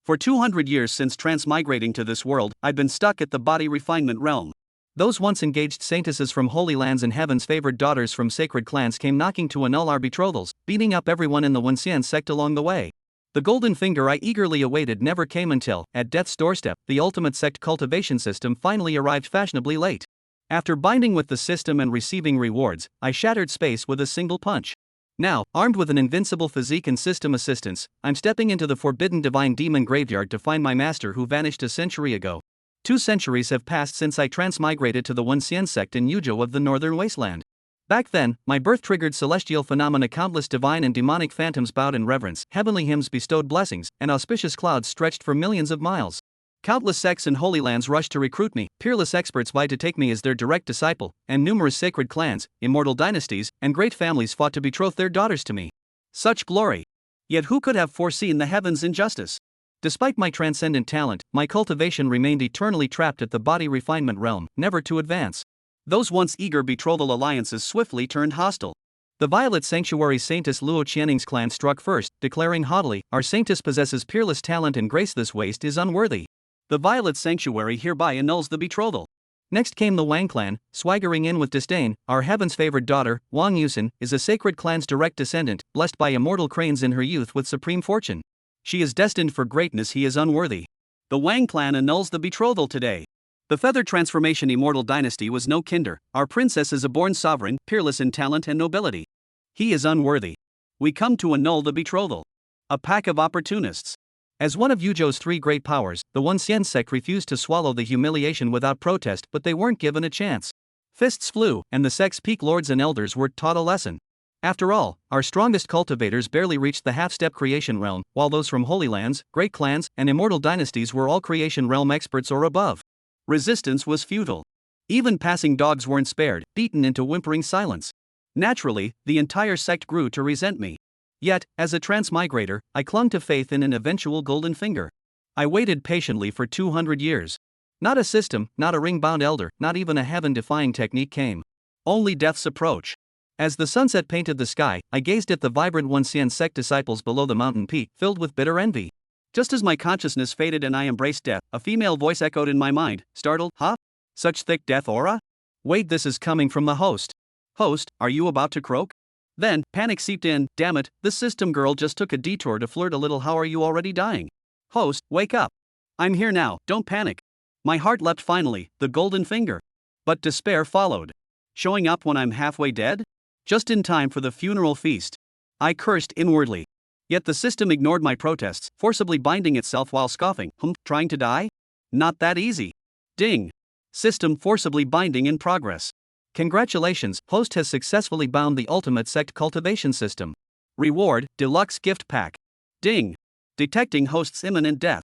For 200 years since transmigrating to this world, I'd been stuck at the body refinement realm. Those once engaged saintesses from holy lands and heaven's favored daughters from sacred clans came knocking to annul our betrothals, beating up everyone in the Wenxian sect along the way. The golden finger I eagerly awaited never came until, at death's doorstep, the ultimate sect cultivation system finally arrived fashionably late. After binding with the system and receiving rewards, I shattered space with a single punch. Now, armed with an invincible physique and system assistance, I'm stepping into the forbidden divine demon graveyard to find my master who vanished a century ago. 2 centuries have passed since I transmigrated to the Wenxian sect in Yuzhou of the northern wasteland. Back then, my birth triggered celestial phenomena, countless divine and demonic phantoms bowed in reverence, heavenly hymns bestowed blessings, and auspicious clouds stretched for millions of miles. Countless sects and holy lands rushed to recruit me, peerless experts vied to take me as their direct disciple, and numerous sacred clans, immortal dynasties, and great families fought to betroth their daughters to me. Such glory! Yet who could have foreseen the heavens' injustice? Despite my transcendent talent, my cultivation remained eternally trapped at the body refinement realm, never to advance. Those once eager betrothal alliances swiftly turned hostile. The Violet Sanctuary Saintess Luo Qianning's clan struck first, declaring haughtily, "Our saintess possesses peerless talent and grace, this waste is unworthy. The Violet Sanctuary hereby annuls the betrothal." Next came the Wang clan, swaggering in with disdain. "Our heaven's favored daughter, Wang Yusin, is a sacred clan's direct descendant, blessed by immortal cranes in her youth with supreme fortune. She is destined for greatness, he is unworthy." The Wang clan annuls the betrothal today. The feathered transformation Immortal dynasty was no kinder. "Our princess is a born sovereign, peerless in talent and nobility. He is unworthy. We come to annul the betrothal." A pack of opportunists. As one of Yuzhou's 3 great powers, the Wenxian sect refused to swallow the humiliation without protest, but they weren't given a chance. Fists flew, and the sect's peak lords and elders were taught a lesson. After all, our strongest cultivators barely reached the half-step creation realm, while those from holy lands, great clans, and immortal dynasties were all creation realm experts or above. Resistance was futile. Even passing dogs weren't spared, beaten into whimpering silence. Naturally, the entire sect grew to resent me. Yet, as a transmigrator, I clung to faith in an eventual golden finger. I waited patiently for 200 years. Not a system, not a ring-bound elder, not even a heaven-defying technique came. Only death's approach. As the sunset painted the sky, I gazed at the vibrant Wenxian sect disciples below the mountain peak, filled with bitter envy. Just as my consciousness faded and I embraced death, a female voice echoed in my mind, startled, "Huh? Such thick death aura? Wait, this is coming from the host. Host, are you about to croak?" Then, panic seeped in. "Damn it, this system girl just took a detour to flirt a little. How are you already dying? Host, wake up. I'm here now, don't panic." My heart leapt finally, the golden finger. But despair followed. Showing up when I'm halfway dead? Just in time for the funeral feast. I cursed inwardly. Yet the system ignored my protests, forcibly binding itself while scoffing. Trying to die? Not that easy. Ding. System forcibly binding in progress. Congratulations, host has successfully bound the ultimate sect cultivation system. Reward, deluxe gift pack. Ding. Detecting host's imminent death.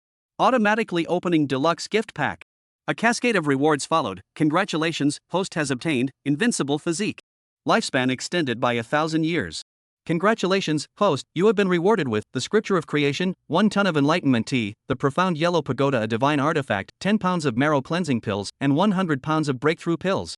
Automatically opening deluxe gift pack. A cascade of rewards followed. Congratulations, host has obtained invincible physique. Lifespan extended by 1,000 years. Congratulations, host, you have been rewarded with the Scripture of Creation, 1 ton of enlightenment tea, the profound yellow pagoda, a divine artifact, 10 pounds of marrow cleansing pills, and 100 pounds of breakthrough pills.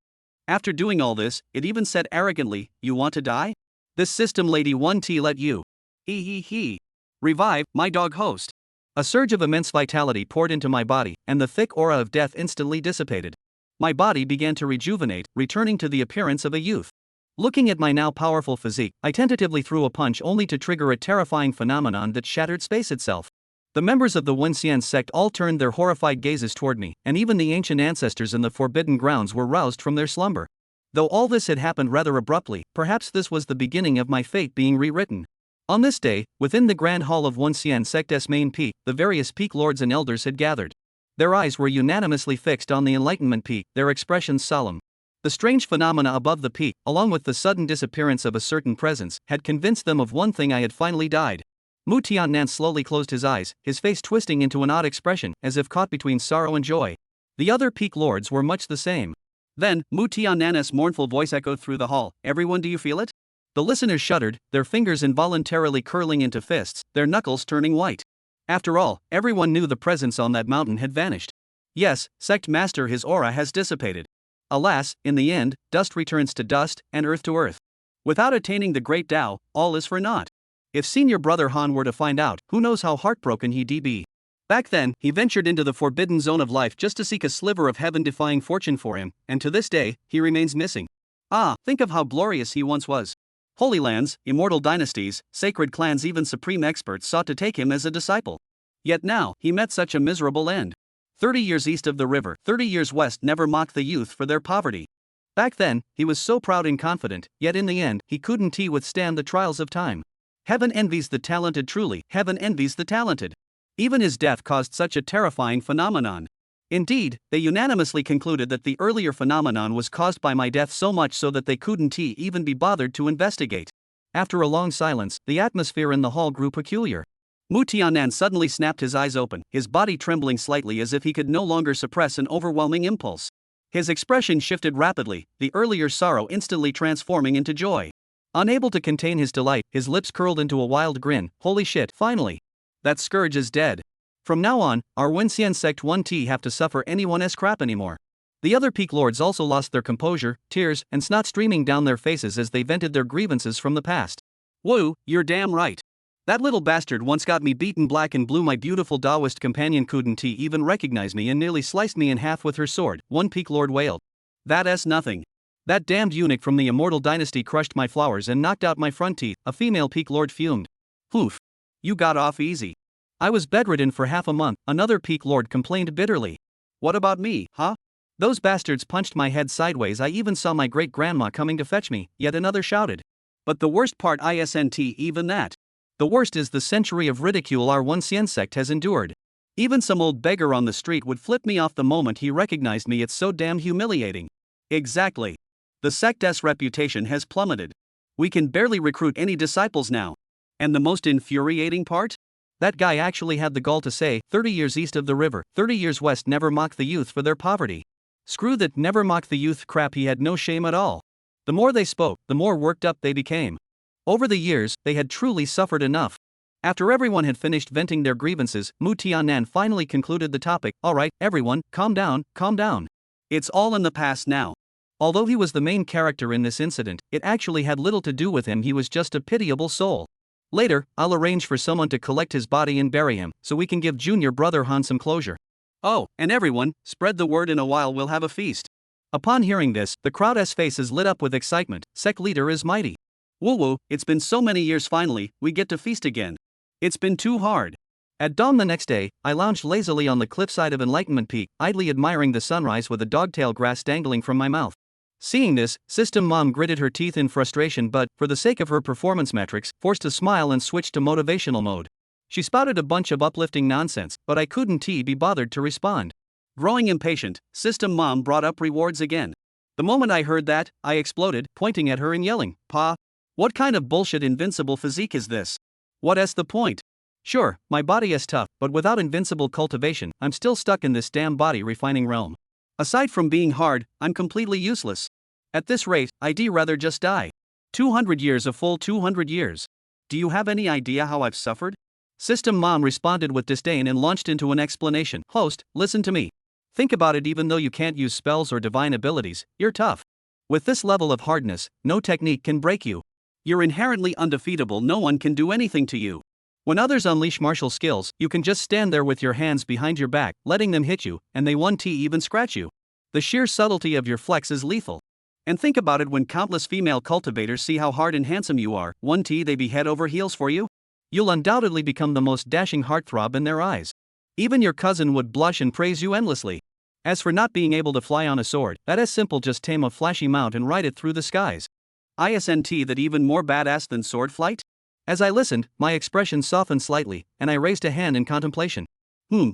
After doing all this, it even said arrogantly, "You want to die? This system lady 1T let you. He. Revive, my dog host." A surge of immense vitality poured into my body, and the thick aura of death instantly dissipated. My body began to rejuvenate, returning to the appearance of a youth. Looking at my now powerful physique, I tentatively threw a punch only to trigger a terrifying phenomenon that shattered space itself. The members of the Wenxian sect all turned their horrified gazes toward me, and even the ancient ancestors in the forbidden grounds were roused from their slumber. Though all this had happened rather abruptly, perhaps this was the beginning of my fate being rewritten. On this day, within the grand hall of Wenxian sect's main peak, the various peak lords and elders had gathered. Their eyes were unanimously fixed on the enlightenment peak, their expressions solemn. The strange phenomena above the peak, along with the sudden disappearance of a certain presence, had convinced them of one thing: I had finally died. Mu Tiannan slowly closed his eyes, his face twisting into an odd expression, as if caught between sorrow and joy. The other peak lords were much the same. Then, Mu Tiannan's mournful voice echoed through the hall, "Everyone, do you feel it?" The listeners shuddered, their fingers involuntarily curling into fists, their knuckles turning white. After all, everyone knew the presence on that mountain had vanished. Yes, Sect Master, his aura has dissipated. Alas, in the end, dust returns to dust, and earth to earth. Without attaining the great Tao, all is for naught. If Senior Brother Han were to find out, who knows how heartbroken he'd be. Back then, he ventured into the forbidden zone of life just to seek a sliver of heaven-defying fortune for him, and to this day, he remains missing. Ah, think of how glorious he once was. Holy lands, immortal dynasties, sacred clans, even supreme experts sought to take him as a disciple. Yet now, he met such a miserable end. 30 years east of the river, 30 years west never mocked the youth for their poverty. Back then, he was so proud and confident, yet in the end, he couldn't withstand the trials of time. Heaven envies the talented, truly, heaven envies the talented. Even his death caused such a terrifying phenomenon. Indeed, they unanimously concluded that the earlier phenomenon was caused by my death, so much so that they couldn't even be bothered to investigate. After a long silence, the atmosphere in the hall grew peculiar. Mu Tianan suddenly snapped his eyes open, his body trembling slightly as if he could no longer suppress an overwhelming impulse. His expression shifted rapidly, the earlier sorrow instantly transforming into joy. Unable to contain his delight, his lips curled into a wild grin. Holy shit, finally! That scourge is dead. From now on, our Wenxian sect won't have to suffer anyone's crap anymore. The other peak lords also lost their composure, tears and snot streaming down their faces as they vented their grievances from the past. Woo, you're damn right. That little bastard once got me beaten black and blue. My beautiful Taoist companion couldn't even recognize me and nearly sliced me in half with her sword, one peak lord wailed. That's nothing. That damned eunuch from the Immortal dynasty crushed my flowers and knocked out my front teeth, a female peak lord fumed. Oof. You got off easy. I was bedridden for half a month, another peak lord complained bitterly. What about me, huh? Those bastards punched my head sideways. I even saw my great-grandma coming to fetch me, yet another shouted. But the worst part isn't even that. The worst is the century of ridicule our Wenxian sect has endured. Even some old beggar on the street would flip me off the moment he recognized me. It's so damn humiliating. Exactly. The sect's reputation has plummeted. We can barely recruit any disciples now. And the most infuriating part? That guy actually had the gall to say, 30 years east of the river, 30 years west never mock the youth for their poverty. Screw that never mock the youth crap, he had no shame at all. The more they spoke, the more worked up they became. Over the years, they had truly suffered enough. After everyone had finished venting their grievances, Mu Tianan finally concluded the topic. Alright, everyone, calm down, calm down. It's all in the past now. Although he was the main character in this incident, it actually had little to do with him. He was just a pitiable soul. Later, I'll arrange for someone to collect his body and bury him, so we can give junior brother Han some closure. Oh, and everyone, spread the word, in a while we'll have a feast. Upon hearing this, the crowd's faces lit up with excitement. Sect leader is mighty. Woo woo, it's been so many years, finally, we get to feast again. It's been too hard. At dawn the next day, I lounged lazily on the cliffside of Enlightenment Peak, idly admiring the sunrise with a dogtail grass dangling from my mouth. Seeing this, System Mom gritted her teeth in frustration but, for the sake of her performance metrics, forced a smile and switched to motivational mode. She spouted a bunch of uplifting nonsense, but I couldn't be bothered to respond. Growing impatient, System Mom brought up rewards again. The moment I heard that, I exploded, pointing at her and yelling, Pa, what kind of bullshit invincible physique is this? What's the point? Sure, my body is tough, but without invincible cultivation, I'm still stuck in this damn body refining realm. Aside from being hard, I'm completely useless. At this rate, I'd rather just die. 200 years, a full 200 years. Do you have any idea how I've suffered? System Mom responded with disdain and launched into an explanation. Host, listen to me. Think about it, even though you can't use spells or divine abilities, you're tough. With this level of hardness, no technique can break you. You're inherently undefeatable, no one can do anything to you. When others unleash martial skills, you can just stand there with your hands behind your back, letting them hit you, and they won't even scratch you. The sheer subtlety of your flex is lethal. And think about it, when countless female cultivators see how hard and handsome you are, won't they be head over heels for you? You'll undoubtedly become the most dashing heartthrob in their eyes. Even your cousin would blush and praise you endlessly. As for not being able to fly on a sword, that is simple, just tame a flashy mount and ride it through the skies. Isn't that even more badass than sword flight? As I listened, my expression softened slightly, and I raised a hand in contemplation.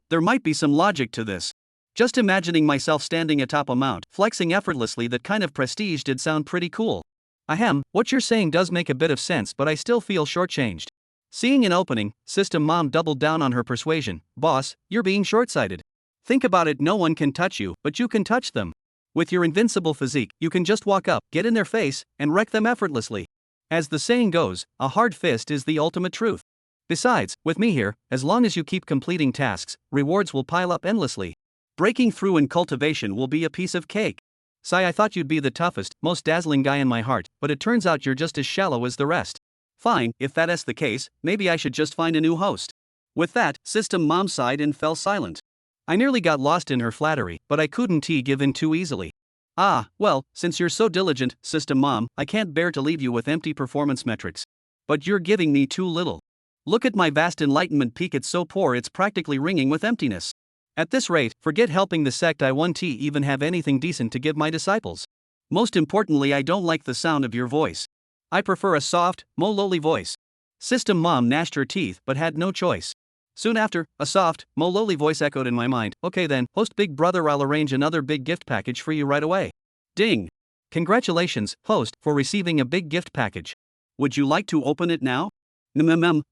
There might be some logic to this. Just imagining myself standing atop a mount, flexing effortlessly, that kind of prestige did sound pretty cool. Ahem, what you're saying does make a bit of sense, but I still feel shortchanged. Seeing an opening, System Mom doubled down on her persuasion. Boss, you're being short-sighted. Think about it, no one can touch you, but you can touch them. With your invincible physique, you can just walk up, get in their face, and wreck them effortlessly. As the saying goes, a hard fist is the ultimate truth. Besides, with me here, as long as you keep completing tasks, rewards will pile up endlessly. Breaking through in cultivation will be a piece of cake. Sigh, I thought you'd be the toughest, most dazzling guy in my heart, but it turns out you're just as shallow as the rest. Fine, if that's the case, maybe I should just find a new host. With that, System Mom sighed and fell silent. I nearly got lost in her flattery, but I couldn't give in too easily. Ah, well, since you're so diligent, System Mom, I can't bear to leave you with empty performance metrics. But you're giving me too little. Look at my vast enlightenment peak, it's so poor it's practically ringing with emptiness. At this rate, forget helping the sect, I won't even have anything decent to give my disciples. Most importantly, I don't like the sound of your voice. I prefer a soft, lowly voice. System Mom gnashed her teeth but had no choice. Soon after, a soft, lowly voice echoed in my mind. Okay then, host Big Brother, I'll arrange another big gift package for you right away. Ding! Congratulations, host, for receiving a big gift package. Would you like to open it now?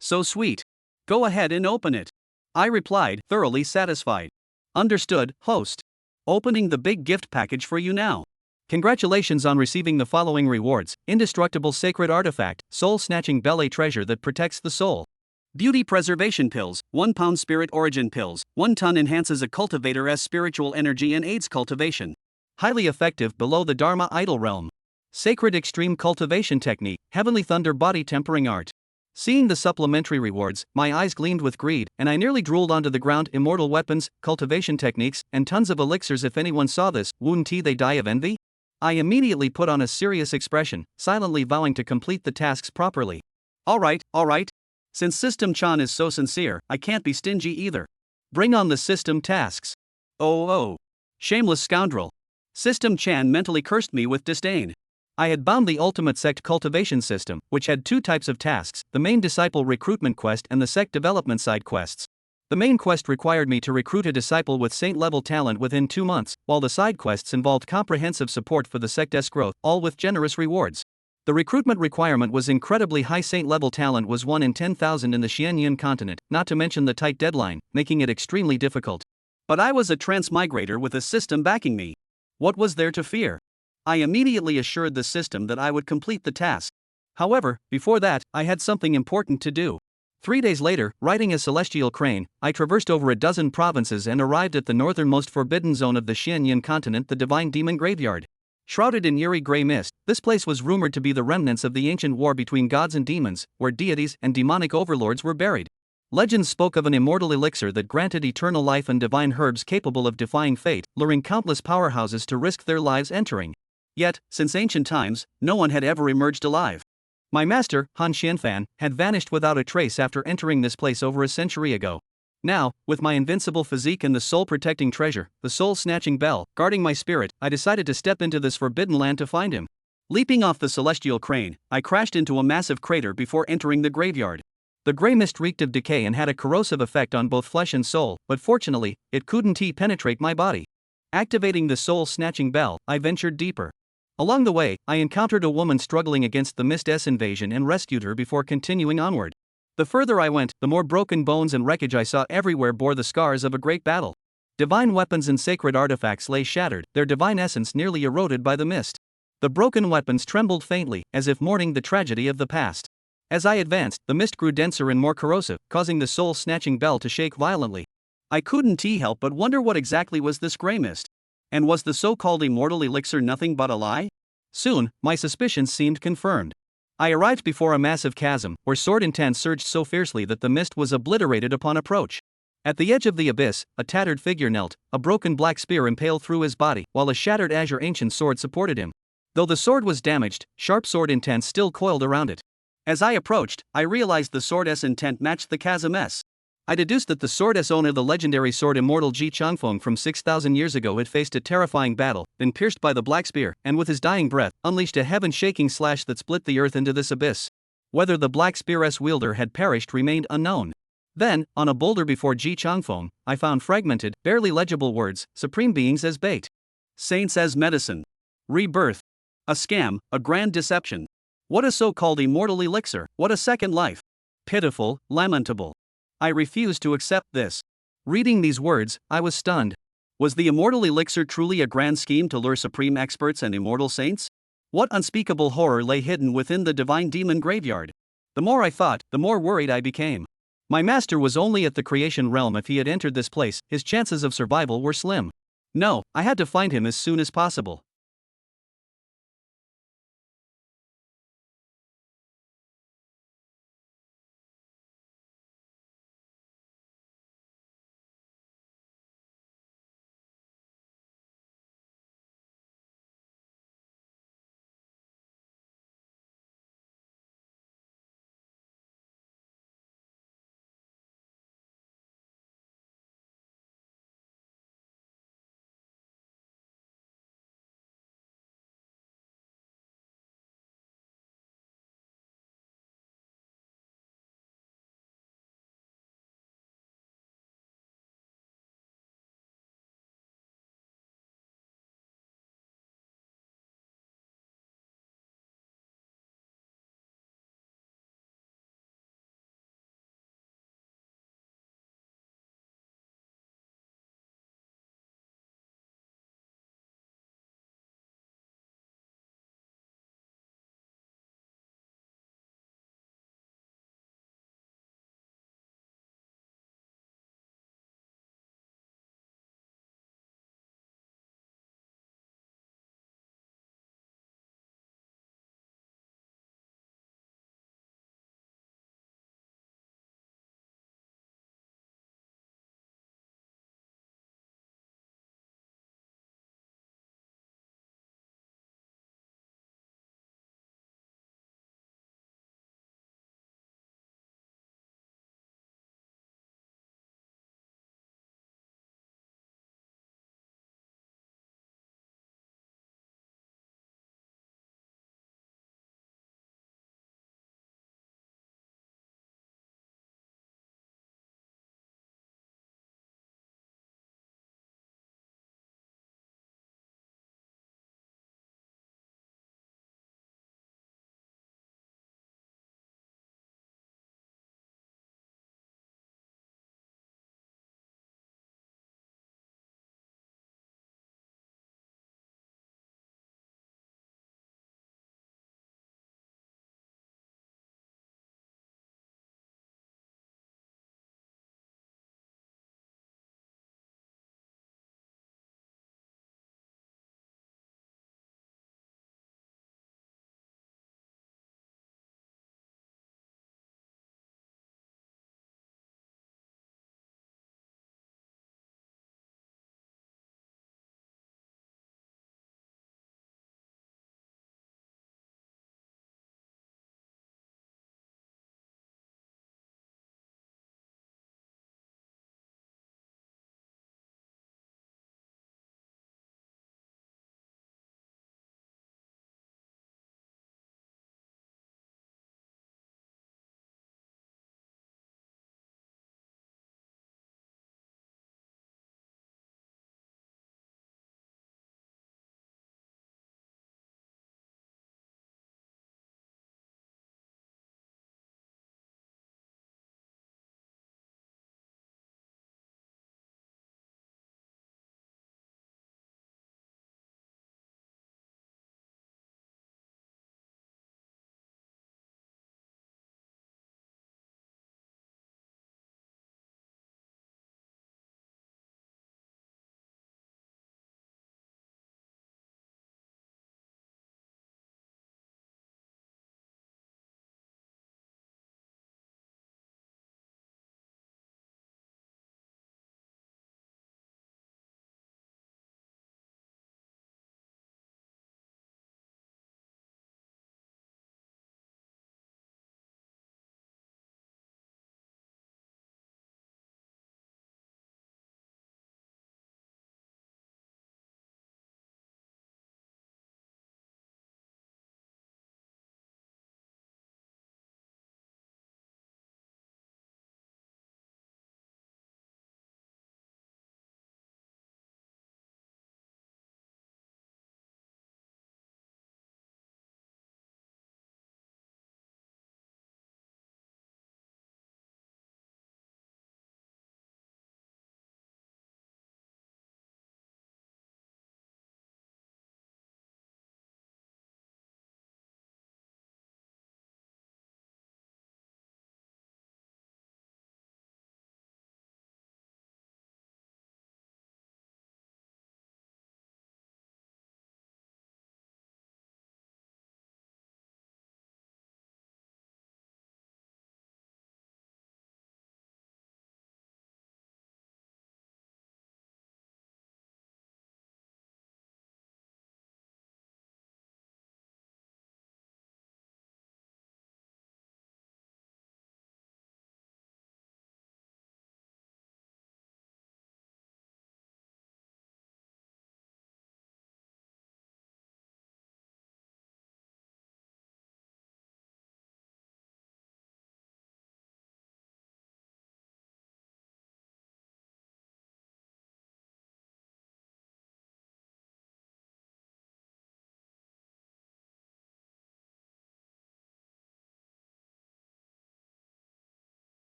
So sweet. Go ahead and open it. I replied, thoroughly satisfied. Understood, host. Opening the big gift package for you now. Congratulations on receiving the following rewards: indestructible sacred artifact, soul-snatching belly treasure that protects the soul. Beauty preservation pills, 1 pound spirit origin pills, 1 ton enhances a cultivator's spiritual energy and aids cultivation. Highly effective below the Dharma idol realm. Sacred extreme cultivation technique, heavenly thunder body tempering art. Seeing the supplementary rewards, my eyes gleamed with greed, and I nearly drooled onto the ground. Immortal weapons, cultivation techniques, and tons of elixirs. If anyone saw this, wouldn't they die of envy? I immediately put on a serious expression, silently vowing to complete the tasks properly. Alright. Since System Chan is so sincere, I can't be stingy either. Bring on the system tasks. Oh. Shameless scoundrel. System Chan mentally cursed me with disdain. I had bound the ultimate sect cultivation system, which had 2 types of tasks, the main disciple recruitment quest and the sect development side quests. The main quest required me to recruit a disciple with saint-level talent within 2 months, while the side quests involved comprehensive support for the sect's growth, all with generous rewards. The recruitment requirement was incredibly high. Saint-level talent was 1 in 10,000 in the Xianyan continent, not to mention the tight deadline, making it extremely difficult. But I was a transmigrator with a system backing me. What was there to fear? I immediately assured the system that I would complete the task. However, before that, I had something important to do. 3 days later, riding a celestial crane, I traversed over a dozen provinces and arrived at the northernmost forbidden zone of the Xianyan continent, the Divine Demon Graveyard. Shrouded in eerie gray mist, this place was rumored to be the remnants of the ancient war between gods and demons, where deities and demonic overlords were buried. Legends spoke of an immortal elixir that granted eternal life and divine herbs capable of defying fate, luring countless powerhouses to risk their lives entering. Yet, since ancient times, no one had ever emerged alive. My master, Han Xianfan, had vanished without a trace after entering this place over a century ago. Now, with my invincible physique and the soul-protecting treasure, the soul-snatching bell, guarding my spirit, I decided to step into this forbidden land to find him. Leaping off the celestial crane, I crashed into a massive crater before entering the graveyard. The gray mist reeked of decay and had a corrosive effect on both flesh and soul, but fortunately, it couldn't penetrate my body. Activating the soul-snatching bell, I ventured deeper. Along the way, I encountered a woman struggling against the mist's invasion and rescued her before continuing onward. The further I went, the more broken bones and wreckage I saw everywhere bore the scars of a great battle. Divine weapons and sacred artifacts lay shattered, their divine essence nearly eroded by the mist. The broken weapons trembled faintly, as if mourning the tragedy of the past. As I advanced, the mist grew denser and more corrosive, causing the soul-snatching bell to shake violently. I couldn't help but wonder what exactly was this gray mist. And was the so-called immortal elixir nothing but a lie? Soon, my suspicions seemed confirmed. I arrived before a massive chasm, where sword intent surged so fiercely that the mist was obliterated upon approach. At the edge of the abyss, a tattered figure knelt, a broken black spear impaled through his body, while a shattered azure ancient sword supported him. Though the sword was damaged, sharp sword intent still coiled around it. As I approached, I realized the sword's intent matched the chasm's. I deduced that the sword's owner, the legendary sword Immortal Ji Changfeng from 6,000 years ago, had faced a terrifying battle, been pierced by the black spear, and with his dying breath, unleashed a heaven-shaking slash that split the earth into this abyss. Whether the black spear's wielder had perished remained unknown. Then, on a boulder before Ji Changfeng, I found fragmented, barely legible words: supreme beings as bait, saints as medicine, rebirth, a scam, a grand deception. What a so-called immortal elixir, what a second life. Pitiful, lamentable. I refused to accept this. Reading these words, I was stunned. Was the immortal elixir truly a grand scheme to lure supreme experts and immortal saints? What unspeakable horror lay hidden within the divine demon graveyard? The more I thought, the more worried I became. My master was only at the creation realm. If he had entered this place, his chances of survival were slim. No, I had to find him as soon as possible.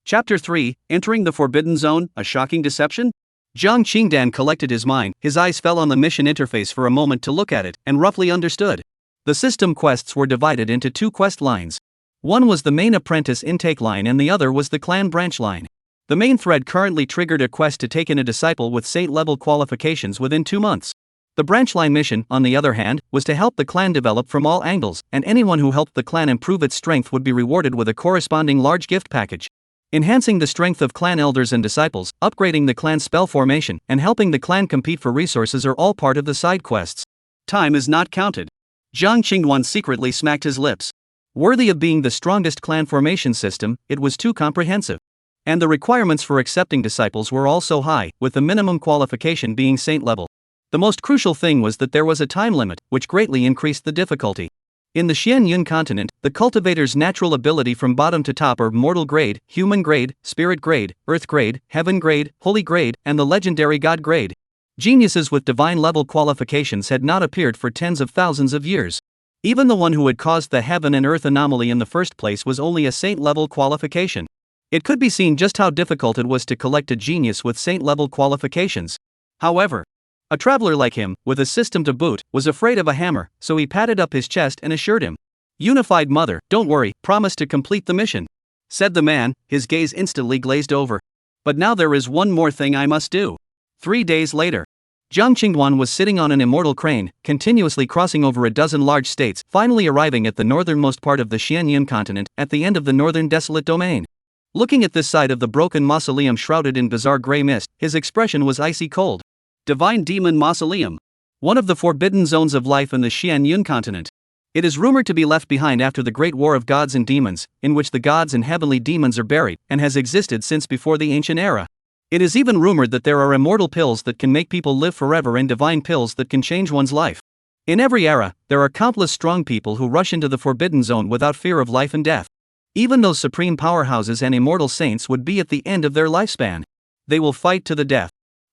Chapter 3, Entering the Forbidden Zone, a Shocking Deception? Jiang Qingdan collected his mind, his eyes fell on the mission interface for a moment to look at it, and roughly understood. The system quests were divided into two quest lines. One was the main apprentice intake line and the other was the clan branch line. The main thread currently triggered a quest to take in a disciple with saint-level qualifications within 2 months. The branch line mission, on the other hand, was to help the clan develop from all angles, and anyone who helped the clan improve its strength would be rewarded with a corresponding large gift package. Enhancing the strength of clan elders and disciples, upgrading the clan's spell formation, and helping the clan compete for resources are all part of the side quests. Time is not counted. Jiang Qingduan secretly smacked his lips. Worthy of being the strongest clan formation system, it was too comprehensive. And the requirements for accepting disciples were also high, with the minimum qualification being saint level. The most crucial thing was that there was a time limit, which greatly increased the difficulty. In the Xianyun continent, the cultivator's natural ability from bottom to top are mortal grade, human grade, spirit grade, earth grade, heaven grade, holy grade, and the legendary god grade. Geniuses with divine level qualifications had not appeared for tens of thousands of years. Even the one who had caused the heaven and earth anomaly in the first place was only a saint level qualification. It could be seen just how difficult it was to collect a genius with saint level qualifications. However, a traveler like him, with a system to boot, was afraid of a hammer, so he patted up his chest and assured him. Unified Mother, don't worry, promise to complete the mission, said the man, his gaze instantly glazed over. But now there is one more thing I must do. 3 days later, Jiang Qingduan was sitting on an immortal crane, continuously crossing over a dozen large states, finally arriving at the northernmost part of the Xianyun continent, at the end of the northern desolate domain. Looking at this side of the broken mausoleum shrouded in bizarre gray mist, his expression was icy cold. Divine Demon Mausoleum. One of the forbidden zones of life in the Xianyun continent. It is rumored to be left behind after the Great War of Gods and Demons, in which the gods and heavenly demons are buried, and has existed since before the ancient era. It is even rumored that there are immortal pills that can make people live forever and divine pills that can change one's life. In every era, there are countless strong people who rush into the forbidden zone without fear of life and death. Even those supreme powerhouses and immortal saints would be at the end of their lifespan. They will fight to the death.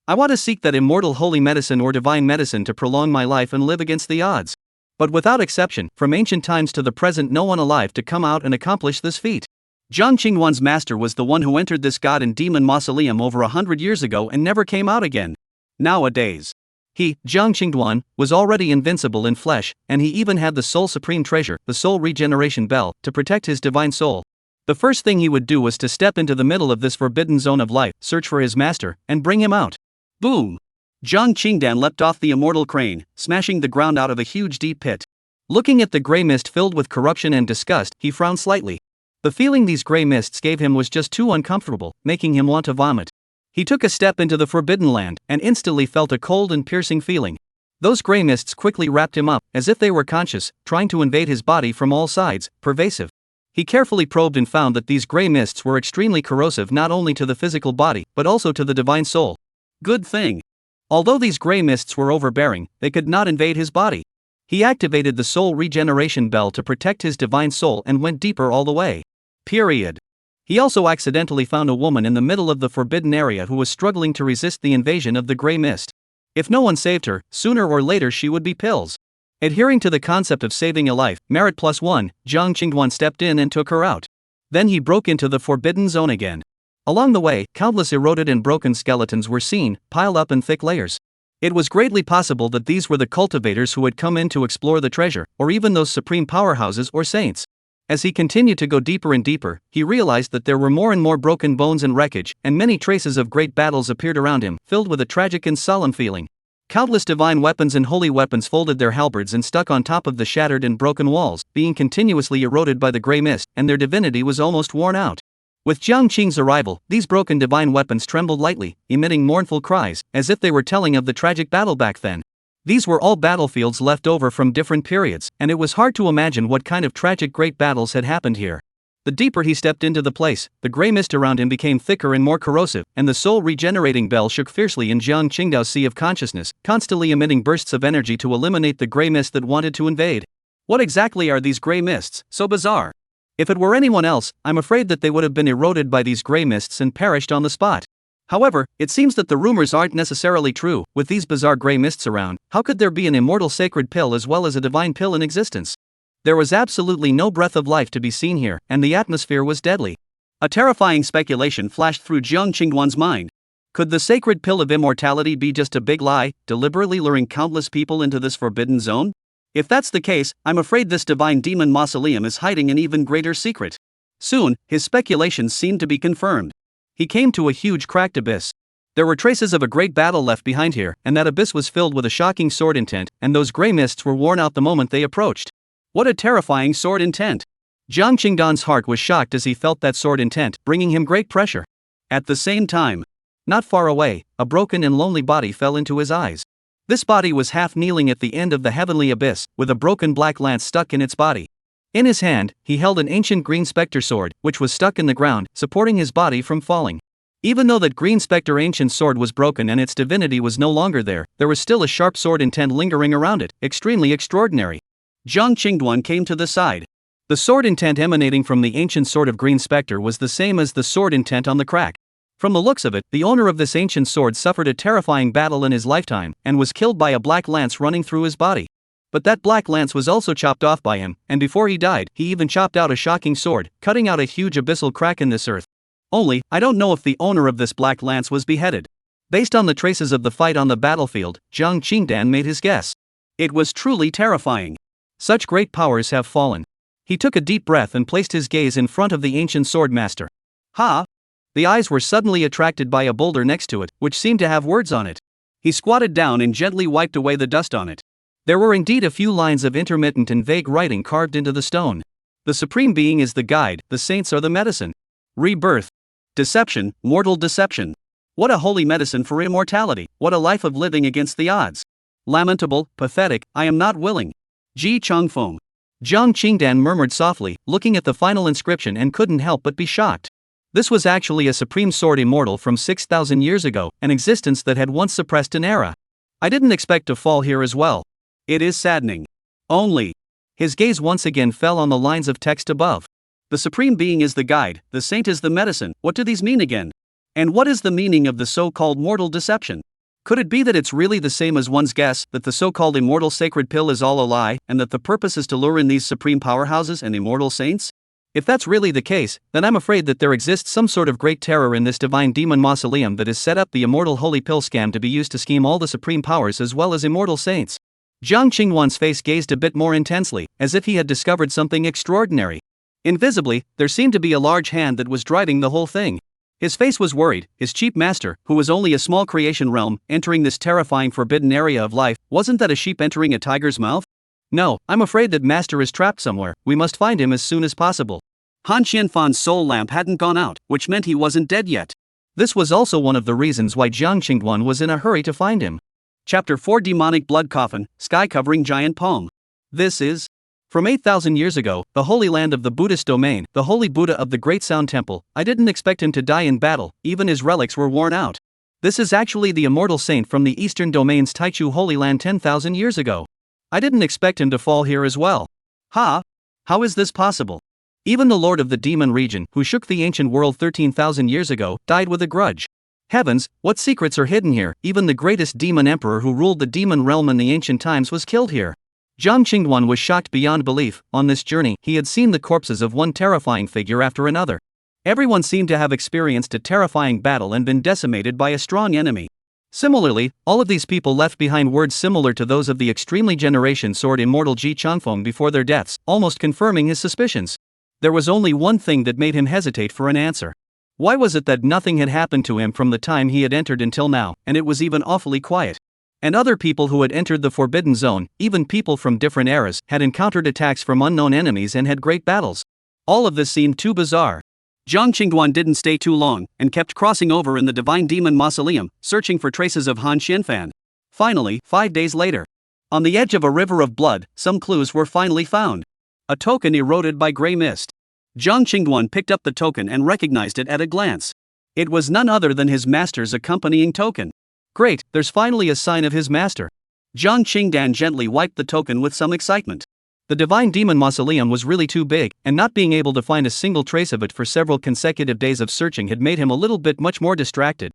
I want to seek that immortal holy medicine or divine medicine to prolong my life and live against the odds. But without exception, from ancient times to the present, no one alive to come out and accomplish this feat. Jiang Qingduan's master was the one who entered this god and demon mausoleum over 100 years ago and never came out again. Nowadays, he, Jiang Qingduan, was already invincible in flesh, and he even had the soul supreme treasure, the soul regeneration bell, to protect his divine soul. The first thing he would do was to step into the middle of this forbidden zone of life, search for his master, and bring him out. Boom! Jiang Qingdan leapt off the immortal crane, smashing the ground out of a huge deep pit. Looking at the gray mist filled with corruption and disgust, he frowned slightly. The feeling these gray mists gave him was just too uncomfortable, making him want to vomit. He took a step into the forbidden land, and instantly felt a cold and piercing feeling. Those gray mists quickly wrapped him up, as if they were conscious, trying to invade his body from all sides, pervasive. He carefully probed and found that these gray mists were extremely corrosive not only to the physical body, but also to the divine soul. Good thing. Although these gray mists were overbearing, they could not invade his body. He activated the soul regeneration bell to protect his divine soul and went deeper all the way. Period. He also accidentally found a woman in the middle of the forbidden area who was struggling to resist the invasion of the gray mist. If no one saved her, sooner or later she would be pills. Adhering to the concept of saving a life, merit +1, Jiang Qingduan stepped in and took her out. Then he broke into the forbidden zone again. Along the way, countless eroded and broken skeletons were seen, piled up in thick layers. It was greatly possible that these were the cultivators who had come in to explore the treasure, or even those supreme powerhouses or saints. As he continued to go deeper and deeper, he realized that there were more and more broken bones and wreckage, and many traces of great battles appeared around him, filled with a tragic and solemn feeling. Countless divine weapons and holy weapons folded their halberds and stuck on top of the shattered and broken walls, being continuously eroded by the gray mist, and their divinity was almost worn out. With Jiang Qing's arrival, these broken divine weapons trembled lightly, emitting mournful cries, as if they were telling of the tragic battle back then. These were all battlefields left over from different periods, and it was hard to imagine what kind of tragic great battles had happened here. The deeper he stepped into the place, the gray mist around him became thicker and more corrosive, and the soul regenerating bell shook fiercely in Jiang Qingdao's sea of consciousness, constantly emitting bursts of energy to eliminate the gray mist that wanted to invade. What exactly are these gray mists, so bizarre? If it were anyone else, I'm afraid that they would have been eroded by these gray mists and perished on the spot. However, it seems that the rumors aren't necessarily true. With these bizarre gray mists around, how could there be an immortal sacred pill as well as a divine pill in existence? There was absolutely no breath of life to be seen here, and the atmosphere was deadly. A terrifying speculation flashed through Jiang Qingduan's mind. Could the sacred pill of immortality be just a big lie, deliberately luring countless people into this forbidden zone? If that's the case, I'm afraid this divine demon mausoleum is hiding an even greater secret. Soon, his speculations seemed to be confirmed. He came to a huge cracked abyss. There were traces of a great battle left behind here, and that abyss was filled with a shocking sword intent, and those grey mists were worn out the moment they approached. What a terrifying sword intent! Jiang Qingdan's heart was shocked as he felt that sword intent, bringing him great pressure. At the same time, not far away, a broken and lonely body fell into his eyes. This body was half kneeling at the end of the heavenly abyss, with a broken black lance stuck in its body. In his hand, he held an ancient green spectre sword, which was stuck in the ground, supporting his body from falling. Even though that green spectre ancient sword was broken and its divinity was no longer there was still a sharp sword intent lingering around it, extremely extraordinary. Jiang Qingduan came to the side. The sword intent emanating from the ancient sword of green spectre was the same as the sword intent on the crack. From the looks of it, the owner of this ancient sword suffered a terrifying battle in his lifetime, and was killed by a black lance running through his body. But that black lance was also chopped off by him, and before he died, he even chopped out a shocking sword, cutting out a huge abyssal crack in this earth. Only, I don't know if the owner of this black lance was beheaded. Based on the traces of the fight on the battlefield, Jiang Qingdan made his guess. It was truly terrifying. Such great powers have fallen. He took a deep breath and placed his gaze in front of the ancient sword master. Ha! The eyes were suddenly attracted by a boulder next to it, which seemed to have words on it. He squatted down and gently wiped away the dust on it. There were indeed a few lines of intermittent and vague writing carved into the stone. The Supreme Being is the guide, the saints are the medicine. Rebirth. Deception, mortal deception. What a holy medicine for immortality, what a life of living against the odds. Lamentable, pathetic, I am not willing. Ji Changfeng. Jiang Qingdan murmured softly, looking at the final inscription and couldn't help but be shocked. This was actually a supreme sword immortal from 6,000 years ago, an existence that had once suppressed an era. I didn't expect to fall here as well. It is saddening. Only. His gaze once again fell on the lines of text above. The Supreme Being is the guide, the saint is the medicine, what do these mean again? And what is the meaning of the so-called mortal deception? Could it be that it's really the same as one's guess, that the so-called immortal sacred pill is all a lie, and that the purpose is to lure in these supreme powerhouses and immortal saints? If that's really the case, then I'm afraid that there exists some sort of great terror in this divine demon mausoleum that has set up the immortal holy pill scam to be used to scheme all the supreme powers as well as immortal saints. Jiang Qingduan's face gazed a bit more intensely, as if he had discovered something extraordinary. Invisibly, there seemed to be a large hand that was driving the whole thing. His face was worried. His chief master, who was only a small creation realm, entering this terrifying forbidden area of life, wasn't that a sheep entering a tiger's mouth? No, I'm afraid that master is trapped somewhere, we must find him as soon as possible. Han Qianfan's soul lamp hadn't gone out, which meant he wasn't dead yet. This was also one of the reasons why Jiang Qingduan was in a hurry to find him. Chapter 4 Demonic Blood Coffin, Sky-Covering Giant Palm. This is from 8,000 years ago, the Holy Land of the Buddhist domain, the Holy Buddha of the Great Sound Temple. I didn't expect him to die in battle, even his relics were worn out. This is actually the immortal saint from the Eastern Domain's Taichu Holy Land 10,000 years ago. I didn't expect him to fall here as well. Ha! How is this possible? Even the Lord of the Demon region, who shook the ancient world 13,000 years ago, died with a grudge. Heavens, what secrets are hidden here? Even the greatest demon emperor who ruled the demon realm in the ancient times was killed here. Jiang Qingduan was shocked beyond belief. On this journey, he had seen the corpses of one terrifying figure after another. Everyone seemed to have experienced a terrifying battle and been decimated by a strong enemy. Similarly, all of these people left behind words similar to those of the extremely generation sword immortal Ji Changfeng before their deaths, almost confirming his suspicions. There was only one thing that made him hesitate for an answer. Why was it that nothing had happened to him from the time he had entered until now, and it was even awfully quiet? And other people who had entered the Forbidden Zone, even people from different eras, had encountered attacks from unknown enemies and had great battles. All of this seemed too bizarre. Jiang Qingduan didn't stay too long, and kept crossing over in the Divine Demon Mausoleum, searching for traces of Han Qianfan. Finally, 5 days later, on the edge of a river of blood, some clues were finally found. A token eroded by grey mist. Jiang Qingduan picked up the token and recognized it at a glance. It was none other than his master's accompanying token. Great, there's finally a sign of his master. Jiang Qingdan gently wiped the token with some excitement. The Divine Demon Mausoleum was really too big, and not being able to find a single trace of it for several consecutive days of searching had made him a little bit much more distracted.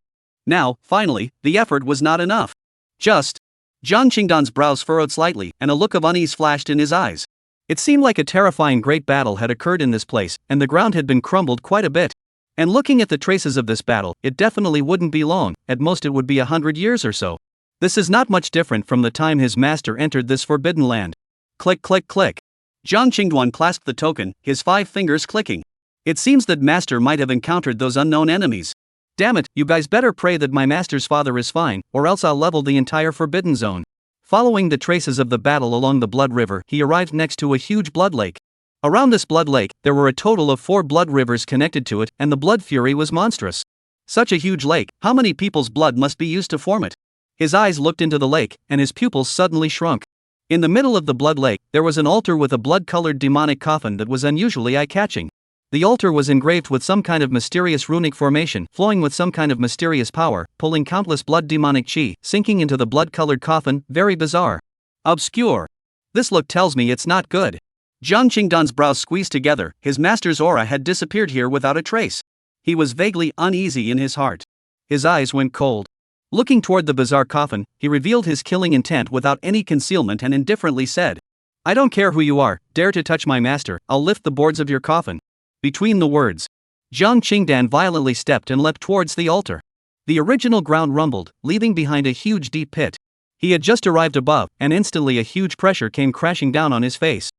Now, finally, the effort was not enough. Jiang Qingdan's brows furrowed slightly, and a look of unease flashed in his eyes. It seemed like a terrifying great battle had occurred in this place, and the ground had been crumbled quite a bit. And looking at the traces of this battle, it definitely wouldn't be long, at most it would be 100 years or so. This is not much different from the time his master entered this forbidden land. Click click click. Jiang Qingduan clasped the token, his 5 fingers clicking. It seems that master might have encountered those unknown enemies. Damn it, you guys better pray that my master's father is fine, or else I'll level the entire forbidden zone. Following the traces of the battle along the blood river, he arrived next to a huge blood lake. Around this blood lake, there were a total of 4 blood rivers connected to it, and the blood fury was monstrous. Such a huge lake, how many people's blood must be used to form it? His eyes looked into the lake, and his pupils suddenly shrunk. In the middle of the blood lake, there was an altar with a blood-colored demonic coffin that was unusually eye-catching. The altar was engraved with some kind of mysterious runic formation, flowing with some kind of mysterious power, pulling countless blood demonic chi, sinking into the blood-colored coffin. Very bizarre. Obscure. This look tells me it's not good. Jiang Qingdan's brows squeezed together, his master's aura had disappeared here without a trace. He was vaguely uneasy in his heart. His eyes went cold. Looking toward the bizarre coffin, he revealed his killing intent without any concealment and indifferently said, "I don't care who you are, dare to touch my master, I'll lift the boards of your coffin." Between the words, Jiang Qingdan violently stepped and leapt towards the altar. The original ground rumbled, leaving behind a huge deep pit. He had just arrived above, and instantly a huge pressure came crashing down on his face.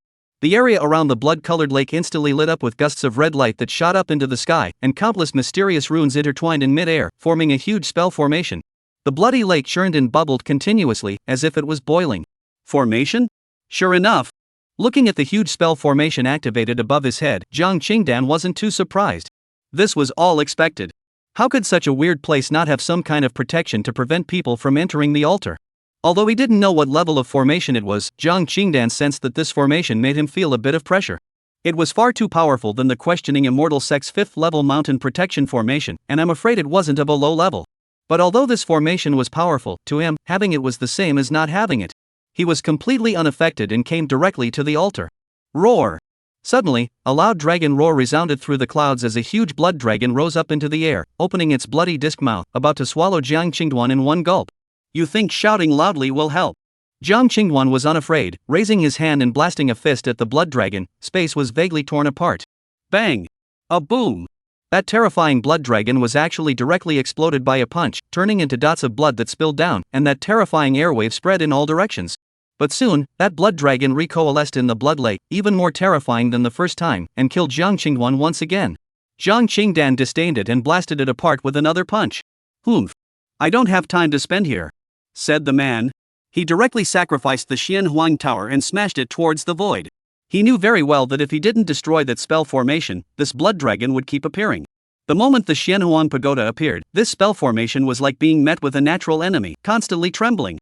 The area around the blood-colored lake instantly lit up with gusts of red light that shot up into the sky, and countless mysterious runes intertwined in mid-air, forming a huge spell formation. The bloody lake churned and bubbled continuously, as if it was boiling. Formation? Sure enough. Looking at the huge spell formation activated above his head, Jiang Qingdan wasn't too surprised. This was all expected. How could such a weird place not have some kind of protection to prevent people from entering the altar? Although he didn't know what level of formation it was, Jiang Qingdan sensed that this formation made him feel a bit of pressure. It was far too powerful than the questioning Immortal sect's 5th level mountain protection formation, and I'm afraid it wasn't of a low level. But although this formation was powerful, to him, having it was the same as not having it. He was completely unaffected and came directly to the altar. Roar! Suddenly, a loud dragon roar resounded through the clouds as a huge blood dragon rose up into the air, opening its bloody disc mouth, about to swallow Jiang Qingduan in one gulp. You think shouting loudly will help? Jiang Qingduan was unafraid, raising his hand and blasting a fist at the blood dragon. Space was vaguely torn apart. Bang! A boom! That terrifying blood dragon was actually directly exploded by a punch, turning into dots of blood that spilled down, and that terrifying airwave spread in all directions. But soon, that blood dragon recoalesced in the blood lake, even more terrifying than the first time, and killed Jiang Qingduan once again. Jiang Qingdan disdained it and blasted it apart with another punch. "Humph. I don't have time to spend here," said the man. He directly sacrificed the Xianhuang Tower and smashed it towards the void. He knew very well that if he didn't destroy that spell formation, this blood dragon would keep appearing. The moment the Xianhuang Pagoda appeared, this spell formation was like being met with a natural enemy, constantly trembling.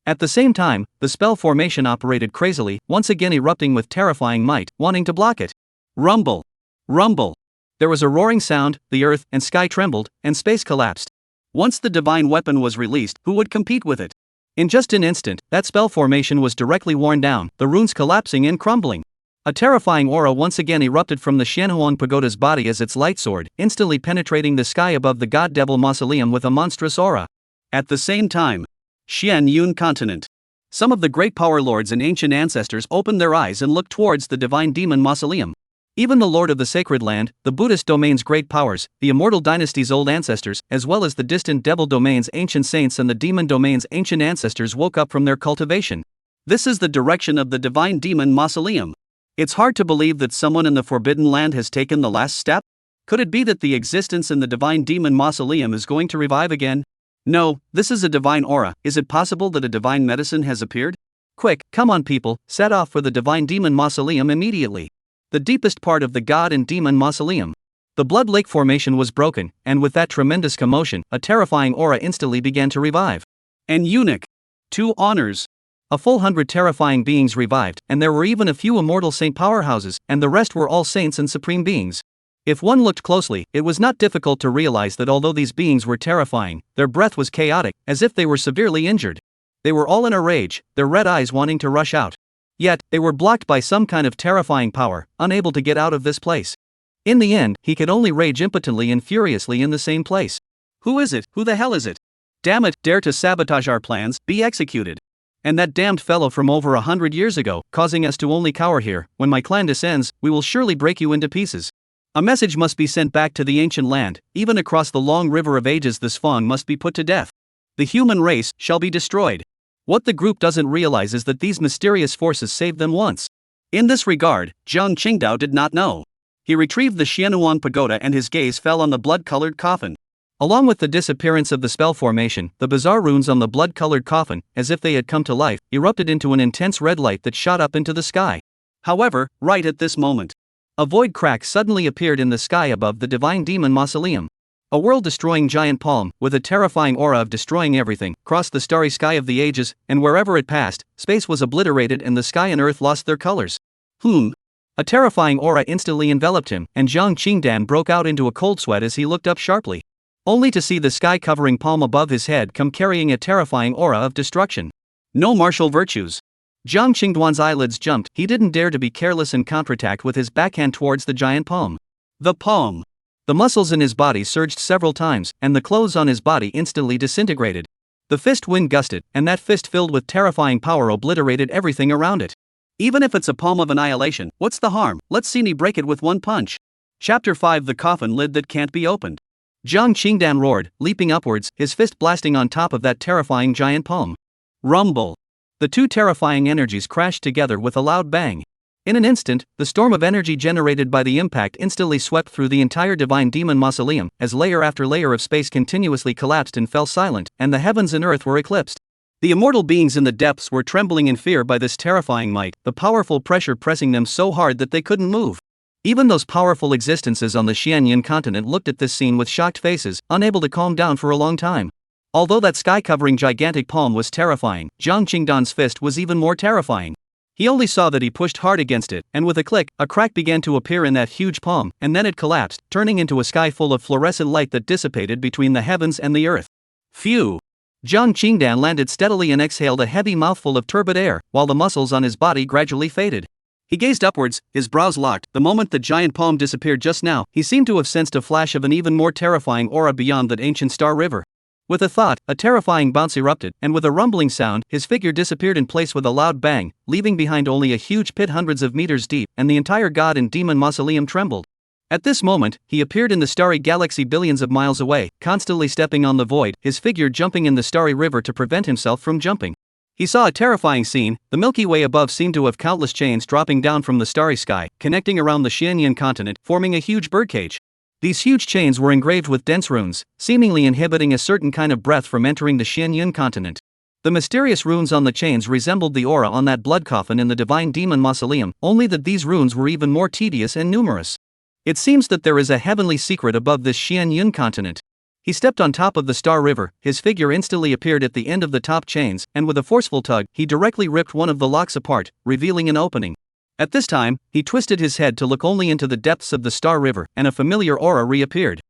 At the same time, the spell formation operated crazily, once again erupting with terrifying might, wanting to block it. Rumble! Rumble! There was a roaring sound, the earth and sky trembled, and space collapsed. Once the divine weapon was released, who would compete with it? In just an instant, that spell formation was directly worn down, the runes collapsing and crumbling. A terrifying aura once again erupted from the Xianhuang Pagoda's body as its light soared, instantly penetrating the sky above the god-devil mausoleum with a monstrous aura. At the same time, Xian Yun continent. Some of the great power lords and ancient ancestors opened their eyes and looked towards the divine demon mausoleum. Even the lord of the sacred land, the Buddhist domain's great powers, the immortal dynasty's old ancestors, as well as the distant devil domain's ancient saints and the demon domain's ancient ancestors woke up from their cultivation. This is the direction of the divine demon mausoleum. It's hard to believe that someone in the Forbidden Land has taken the last step. Could it be that the existence in the divine demon mausoleum is going to revive again? No, this is a divine aura. Is it possible that a divine medicine has appeared? Quick, come on people, set off for the divine demon mausoleum immediately. The deepest part of the god and demon mausoleum. The blood lake formation was broken, and with that tremendous commotion, a terrifying aura instantly began to revive. An eunuch. 2 honors. A full 100 terrifying beings revived, and there were even a few immortal saint powerhouses, and the rest were all saints and supreme beings. If one looked closely, it was not difficult to realize that although these beings were terrifying, their breath was chaotic, as if they were severely injured. They were all in a rage, their red eyes wanting to rush out. Yet, they were blocked by some kind of terrifying power, unable to get out of this place. In the end, he could only rage impotently and furiously in the same place. Who is it? Who the hell is it? Damn it, dare to sabotage our plans, be executed. And that damned fellow from over 100 years ago, causing us to only cower here. When my clan descends, we will surely break you into pieces. A message must be sent back to the ancient land, even across the long river of ages this Fong must be put to death. The human race shall be destroyed. What the group doesn't realize is that these mysterious forces saved them once. In this regard, Jiang Qingdao did not know. He retrieved the Xianuan pagoda and his gaze fell on the blood-colored coffin. Along with the disappearance of the spell formation, the bizarre runes on the blood-colored coffin, as if they had come to life, erupted into an intense red light that shot up into the sky. However, right at this moment, a void crack suddenly appeared in the sky above the divine demon mausoleum. A world-destroying giant palm, with a terrifying aura of destroying everything, crossed the starry sky of the ages, and wherever it passed, space was obliterated and the sky and earth lost their colors. A terrifying aura instantly enveloped him, and Jiang Qingdan broke out into a cold sweat as he looked up sharply. Only to see the sky-covering palm above his head come carrying a terrifying aura of destruction. No martial virtues. Jiang Qingduan's eyelids jumped. He didn't dare to be careless and counterattack with his backhand towards the giant palm. The palm. The muscles in his body surged several times, and the clothes on his body instantly disintegrated. The fist wind gusted, and that fist filled with terrifying power obliterated everything around it. Even if it's a palm of annihilation, what's the harm? Let's see me break it with one punch. Chapter 5: The Coffin Lid That Can't Be Opened. Jiang Qingdan roared, leaping upwards, his fist blasting on top of that terrifying giant palm. Rumble. The two terrifying energies crashed together with a loud bang. In an instant, the storm of energy generated by the impact instantly swept through the entire divine demon mausoleum, as layer after layer of space continuously collapsed and fell silent, and the heavens and earth were eclipsed. The immortal beings in the depths were trembling in fear by this terrifying might, the powerful pressure pressing them so hard that they couldn't move. Even those powerful existences on the Xianyan continent looked at this scene with shocked faces, unable to calm down for a long time. Although that sky-covering gigantic palm was terrifying, Jiang Qingdan's fist was even more terrifying. He only saw that he pushed hard against it, and with a click, a crack began to appear in that huge palm, and then it collapsed, turning into a sky full of fluorescent light that dissipated between the heavens and the earth. Phew! Jiang Qingdan landed steadily and exhaled a heavy mouthful of turbid air, while the muscles on his body gradually faded. He gazed upwards, his brows locked. The moment the giant palm disappeared just now, he seemed to have sensed a flash of an even more terrifying aura beyond that ancient star river. With a thought, a terrifying bounce erupted, and with a rumbling sound, his figure disappeared in place with a loud bang, leaving behind only a huge pit hundreds of meters deep, and the entire god and demon mausoleum trembled. At this moment, he appeared in the starry galaxy billions of miles away, constantly stepping on the void, his figure jumping in the starry river to prevent himself from jumping. He saw a terrifying scene. The Milky Way above seemed to have countless chains dropping down from the starry sky, connecting around the Xianyan continent, forming a huge birdcage. These huge chains were engraved with dense runes, seemingly inhibiting a certain kind of breath from entering the Xianyan continent. The mysterious runes on the chains resembled the aura on that blood coffin in the divine demon mausoleum, only that these runes were even more tedious and numerous. It seems that there is a heavenly secret above this Xianyan continent. He stepped on top of the star river, his figure instantly appeared at the end of the top chains, and with a forceful tug, he directly ripped one of the locks apart, revealing an opening. At this time, he twisted his head to look only into the depths of the star river, and a familiar aura reappeared.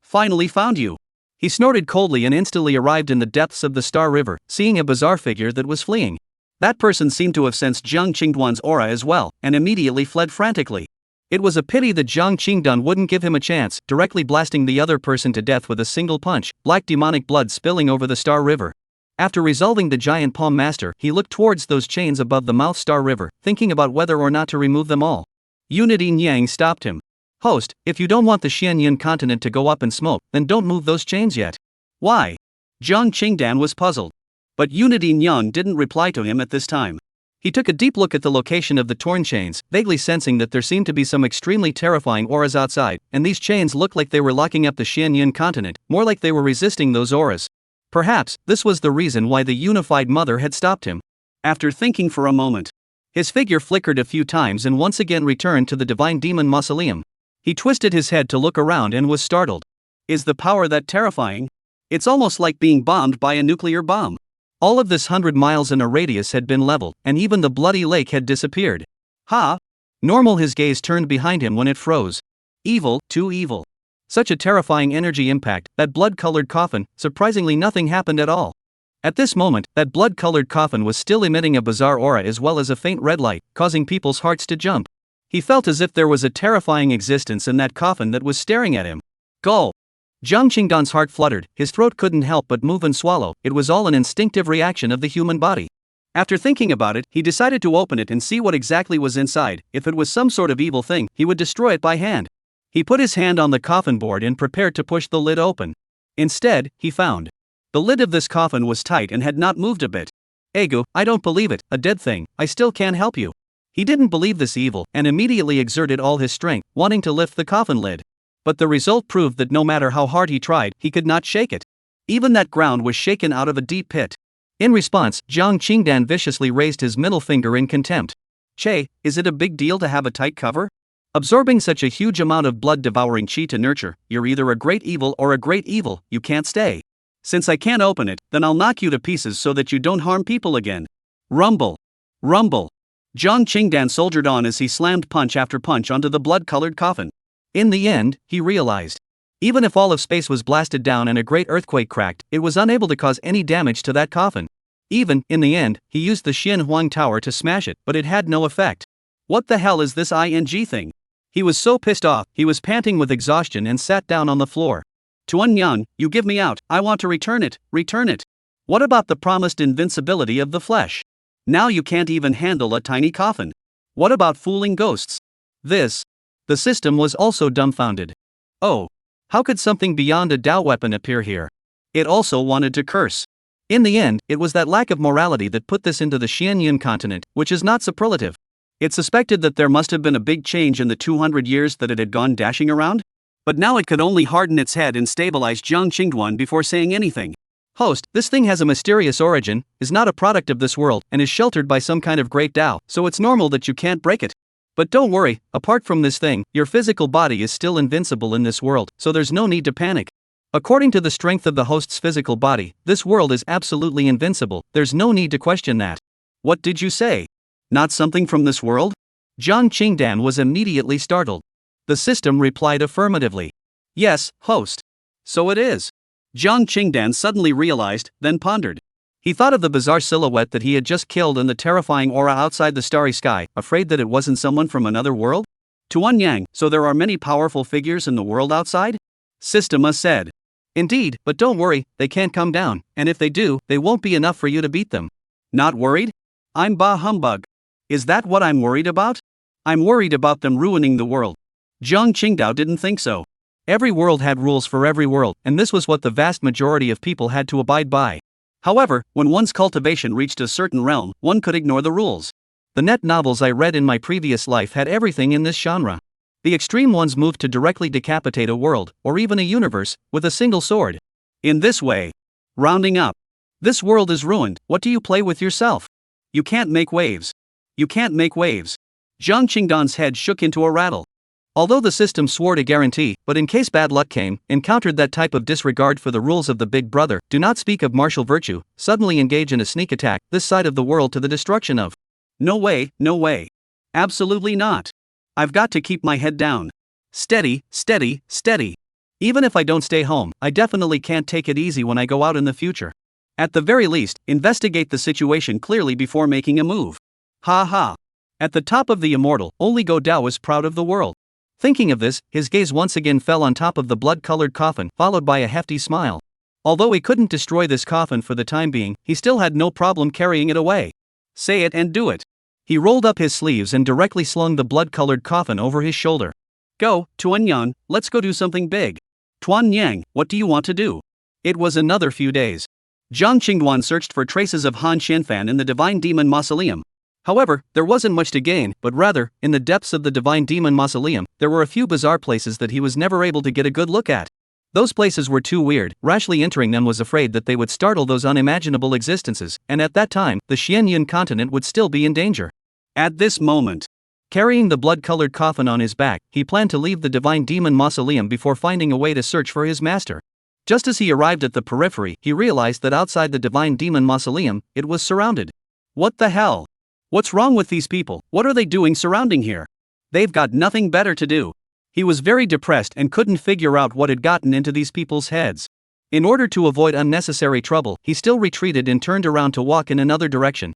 Finally found you. He snorted coldly and instantly arrived in the depths of the star river, seeing a bizarre figure that was fleeing. That person seemed to have sensed Jiang Qingduan's aura as well, and immediately fled frantically. It was a pity that Jiang Qingdan wouldn't give him a chance, directly blasting the other person to death with a single punch, black demonic blood spilling over the star river. After resolving the giant palm master, he looked towards those chains above the mouth star river, thinking about whether or not to remove them all. Unity Nyang stopped him. Host, if you don't want the Xianyan continent to go up in smoke, then don't move those chains yet. Why? Jiang Qingdan was puzzled. But Unity Nyang didn't reply to him at this time. He took a deep look at the location of the torn chains, vaguely sensing that there seemed to be some extremely terrifying auras outside, and these chains looked like they were locking up the Xianyan continent, more like they were resisting those auras. Perhaps, this was the reason why the unified mother had stopped him. After thinking for a moment, his figure flickered a few times and once again returned to the divine demon mausoleum. He twisted his head to look around and was startled. Is the power that terrifying? It's almost like being bombed by a nuclear bomb. All of this 100 miles in a radius had been leveled, and even the bloody lake had disappeared. Normal. His gaze turned behind him when it froze. Evil, too evil. Such a terrifying energy impact, that blood-colored coffin, surprisingly nothing happened at all. At this moment, that blood-colored coffin was still emitting a bizarre aura as well as a faint red light, causing people's hearts to jump. He felt as if there was a terrifying existence in that coffin that was staring at him. Go! Jiang Qingdan's heart fluttered, his throat couldn't help but move and swallow. It was all an instinctive reaction of the human body. After thinking about it, he decided to open it and see what exactly was inside. If it was some sort of evil thing, he would destroy it by hand. He put his hand on the coffin board and prepared to push the lid open. Instead, he found the lid of this coffin was tight and had not moved a bit. Egu, I don't believe it, a dead thing, I still can't help you. He didn't believe this evil and immediately exerted all his strength, wanting to lift the coffin lid. But the result proved that no matter how hard he tried, he could not shake it. Even that ground was shaken out of a deep pit. In response, Jiang Qingdan viciously raised his middle finger in contempt. Che, is it a big deal to have a tight cover? Absorbing such a huge amount of blood-devouring chi to nurture, you're either a great evil or a great evil, you can't stay. Since I can't open it, then I'll knock you to pieces so that you don't harm people again. Rumble. Rumble. Jiang Qingdan soldiered on as he slammed punch after punch onto the blood-colored coffin. In the end, he realized, even if all of space was blasted down and a great earthquake cracked, it was unable to cause any damage to that coffin. Even, in the end, he used the Xian Huang Tower to smash it, but it had no effect. What the hell is this ING thing? He was so pissed off, he was panting with exhaustion and sat down on the floor. Tuan Yan, you give me out, I want to return it, return it. What about the promised invincibility of the flesh? Now you can't even handle a tiny coffin. What about fooling ghosts? The system was also dumbfounded. Oh. How could something beyond a Dao weapon appear here? It also wanted to curse. In the end, it was that lack of morality that put this into the Xianyun continent, which is not superlative. It suspected that there must have been a big change in the 200 years that it had gone dashing around. But now it could only harden its head and stabilize Jiang Qingduan before saying anything. Host, this thing has a mysterious origin, is not a product of this world, and is sheltered by some kind of great Dao, so it's normal that you can't break it. But don't worry, apart from this thing, your physical body is still invincible in this world, so there's no need to panic. According to the strength of the host's physical body, this world is absolutely invincible, there's no need to question that. What did you say? Not something from this world? Jiang Qingdan was immediately startled. The system replied affirmatively. Yes, host. So it is. Jiang Qingdan suddenly realized, then pondered. He thought of the bizarre silhouette that he had just killed and the terrifying aura outside the starry sky, afraid that it wasn't someone from another world? Tuan Yang, so there are many powerful figures in the world outside? Systema said. Indeed, but don't worry, they can't come down, and if they do, they won't be enough for you to beat them. Not worried? I'm bah humbug. Is that what I'm worried about? I'm worried about them ruining the world. Jiang Qingdao didn't think so. Every world had rules for every world, and this was what the vast majority of people had to abide by. However, when one's cultivation reached a certain realm, one could ignore the rules. The net novels I read in my previous life had everything in this genre. The extreme ones moved to directly decapitate a world, or even a universe, with a single sword. In this way. Rounding up. This world is ruined, what do you play with yourself? You can't make waves. You can't make waves. Jiang Qingdan's head shook into a rattle. Although the system swore to guarantee, but in case bad luck came, encountered that type of disregard for the rules of the big brother, do not speak of martial virtue, suddenly engage in a sneak attack, this side of the world to the destruction of. No way, no way. Absolutely not. I've got to keep my head down. Steady, steady, steady. Even if I don't stay home, I definitely can't take it easy when I go out in the future. At the very least, investigate the situation clearly before making a move. Ha ha. At the top of the Immortal, only Go Dao is proud of the world. Thinking of this, his gaze once again fell on top of the blood-colored coffin, followed by a hefty smile. Although he couldn't destroy this coffin for the time being, he still had no problem carrying it away. Say it and do it. He rolled up his sleeves and directly slung the blood-colored coffin over his shoulder. Go, Tuan Yan, let's go do something big. Tuan Yang, what do you want to do? It was another few days. Jiang Qingduan searched for traces of Han Xianfan in the Divine Demon Mausoleum. However, there wasn't much to gain, but rather, in the depths of the Divine Demon Mausoleum, there were a few bizarre places that he was never able to get a good look at. Those places were too weird, rashly entering them was afraid that they would startle those unimaginable existences, and at that time, the Xianyun continent would still be in danger. At this moment, carrying the blood-colored coffin on his back, he planned to leave the Divine Demon Mausoleum before finding a way to search for his master. Just as he arrived at the periphery, he realized that outside the Divine Demon Mausoleum, it was surrounded. What the hell? What's wrong with these people? What are they doing surrounding here? They've got nothing better to do. He was very depressed and couldn't figure out what had gotten into these people's heads. In order to avoid unnecessary trouble, he still retreated and turned around to walk in another direction.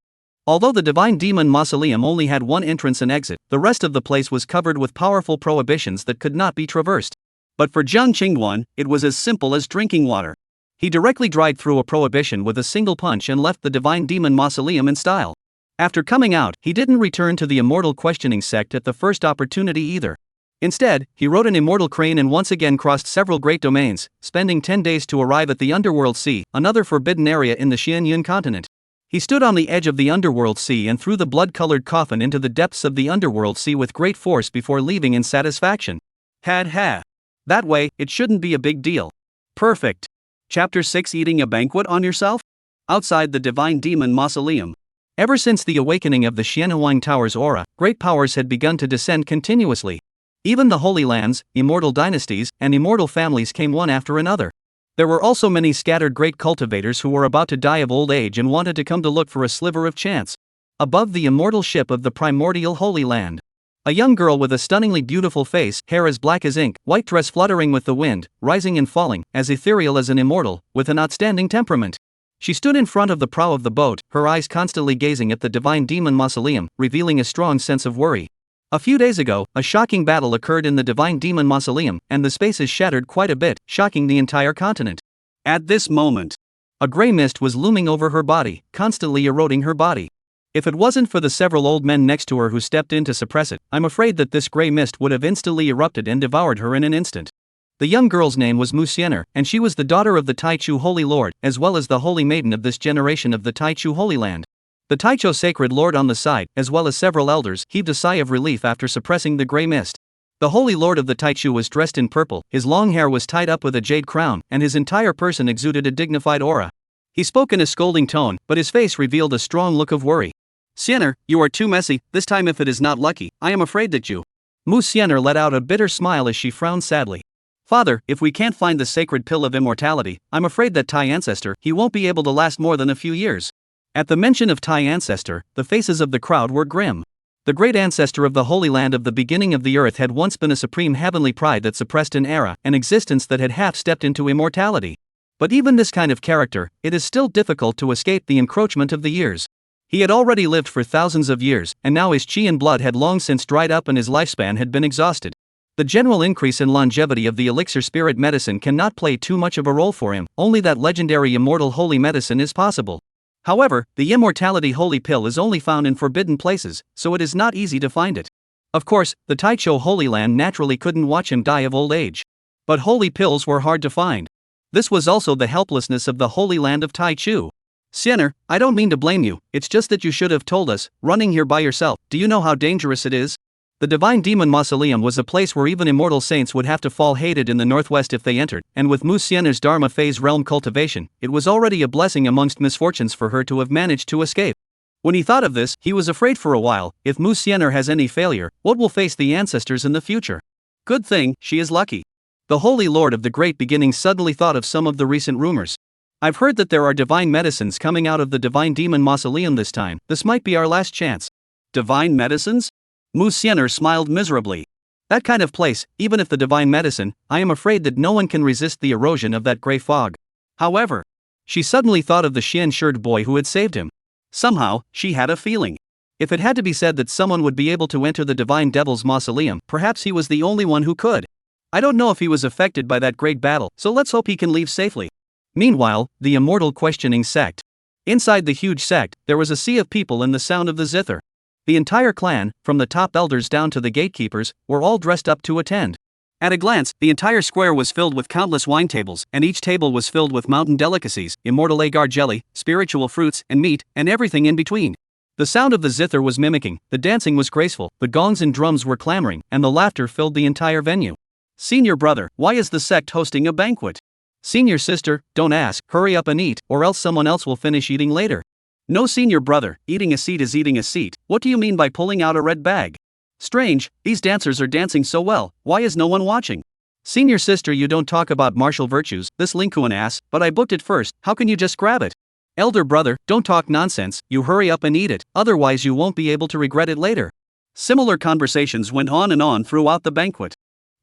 Although the Divine Demon Mausoleum only had one entrance and exit, the rest of the place was covered with powerful prohibitions that could not be traversed. But for Jiang Qingduan, it was as simple as drinking water. He directly dried through a prohibition with a single punch and left the Divine Demon Mausoleum in style. After coming out, he didn't return to the Immortal questioning sect at the first opportunity either. Instead, he rode an immortal crane and once again crossed several great domains, spending 10 days to arrive at the Underworld Sea, another forbidden area in the Xianyun continent. He stood on the edge of the Underworld Sea and threw the blood-colored coffin into the depths of the Underworld Sea with great force before leaving in satisfaction. Ha. That way, it shouldn't be a big deal. Perfect. Chapter 6: Eating a banquet on yourself? Outside the Divine Demon Mausoleum. Ever since the awakening of the Xianhuang Tower's aura, great powers had begun to descend continuously. Even the Holy Lands, immortal dynasties, and immortal families came one after another. There were also many scattered great cultivators who were about to die of old age and wanted to come to look for a sliver of chance. Above the immortal ship of the primordial Holy Land, a young girl with a stunningly beautiful face, hair as black as ink, white dress fluttering with the wind, rising and falling, as ethereal as an immortal, with an outstanding temperament. She stood in front of the prow of the boat, her eyes constantly gazing at the Divine Demon Mausoleum, revealing a strong sense of worry. A few days ago, a shocking battle occurred in the Divine Demon Mausoleum, and the spaces shattered quite a bit, shocking the entire continent. At this moment, a gray mist was looming over her body, constantly eroding her body. If it wasn't for the several old men next to her who stepped in to suppress it, I'm afraid that this gray mist would have instantly erupted and devoured her in an instant. The young girl's name was Musienner, and she was the daughter of the Taichu Holy Lord, as well as the Holy Maiden of this generation of the Taichu Holy Land. The Taicho Sacred Lord on the side, as well as several elders, heaved a sigh of relief after suppressing the gray mist. The Holy Lord of the Taichu was dressed in purple, his long hair was tied up with a jade crown, and his entire person exuded a dignified aura. He spoke in a scolding tone, but his face revealed a strong look of worry. "Sienner, you are too messy, this time if it is not lucky, I am afraid that you." Musienner let out a bitter smile as she frowned sadly. "Father, if we can't find the sacred pill of immortality, I'm afraid that Tai Ancestor, he won't be able to last more than a few years." At the mention of Tai Ancestor, the faces of the crowd were grim. The great ancestor of the Holy Land of the beginning of the earth had once been a supreme heavenly pride that suppressed an era, an existence that had half stepped into immortality. But even this kind of character, it is still difficult to escape the encroachment of the years. He had already lived for thousands of years, and now his chi and blood had long since dried up and his lifespan had been exhausted. The general increase in longevity of the elixir spirit medicine cannot play too much of a role for him, only that legendary immortal holy medicine is possible. However, the immortality holy pill is only found in forbidden places, so it is not easy to find it. Of course, the Taicho Holy Land naturally couldn't watch him die of old age. But holy pills were hard to find. This was also the helplessness of the Holy Land of Taichu. "Sienner, I don't mean to blame you, it's just that you should have told us, running here by yourself, do you know how dangerous it is?" The Divine Demon Mausoleum was a place where even immortal saints would have to fall hated in the northwest if they entered, and with Musienner's Dharma phase realm cultivation, it was already a blessing amongst misfortunes for her to have managed to escape. When he thought of this, he was afraid for a while. If Musienner has any failure, what will face the ancestors in the future? Good thing, she is lucky. The Holy Lord of the Great Beginning suddenly thought of some of the recent rumors. "I've heard that there are divine medicines coming out of the Divine Demon Mausoleum this time, this might be our last chance." "Divine medicines?" Musienner smiled miserably. "That kind of place, even if the divine medicine, I am afraid that no one can resist the erosion of that grey fog." However, she suddenly thought of the Xian-shirt boy who had saved him. Somehow, she had a feeling. If it had to be said that someone would be able to enter the Divine Devil's Mausoleum, perhaps he was the only one who could. I don't know if he was affected by that great battle, so let's hope he can leave safely. Meanwhile, the Immortal questioning sect. Inside the huge sect, there was a sea of people and the sound of the zither. The entire clan, from the top elders down to the gatekeepers, were all dressed up to attend. At a glance, the entire square was filled with countless wine tables, and each table was filled with mountain delicacies, immortal agar jelly, spiritual fruits, and meat, and everything in between. The sound of the zither was mimicking, the dancing was graceful, the gongs and drums were clamoring, and the laughter filled the entire venue. "Senior brother, why is the sect hosting a banquet?" "Senior sister, don't ask, hurry up and eat, or else someone else will finish eating later." "No, senior brother, eating a seat is eating a seat, what do you mean by pulling out a red bag?" "Strange, these dancers are dancing so well, why is no one watching?" "Senior sister, you don't talk about martial virtues, this Linkuan ass, but I booked it first, how can you just grab it?" "Elder brother, don't talk nonsense, you hurry up and eat it, otherwise you won't be able to regret it later." Similar conversations went on and on throughout the banquet.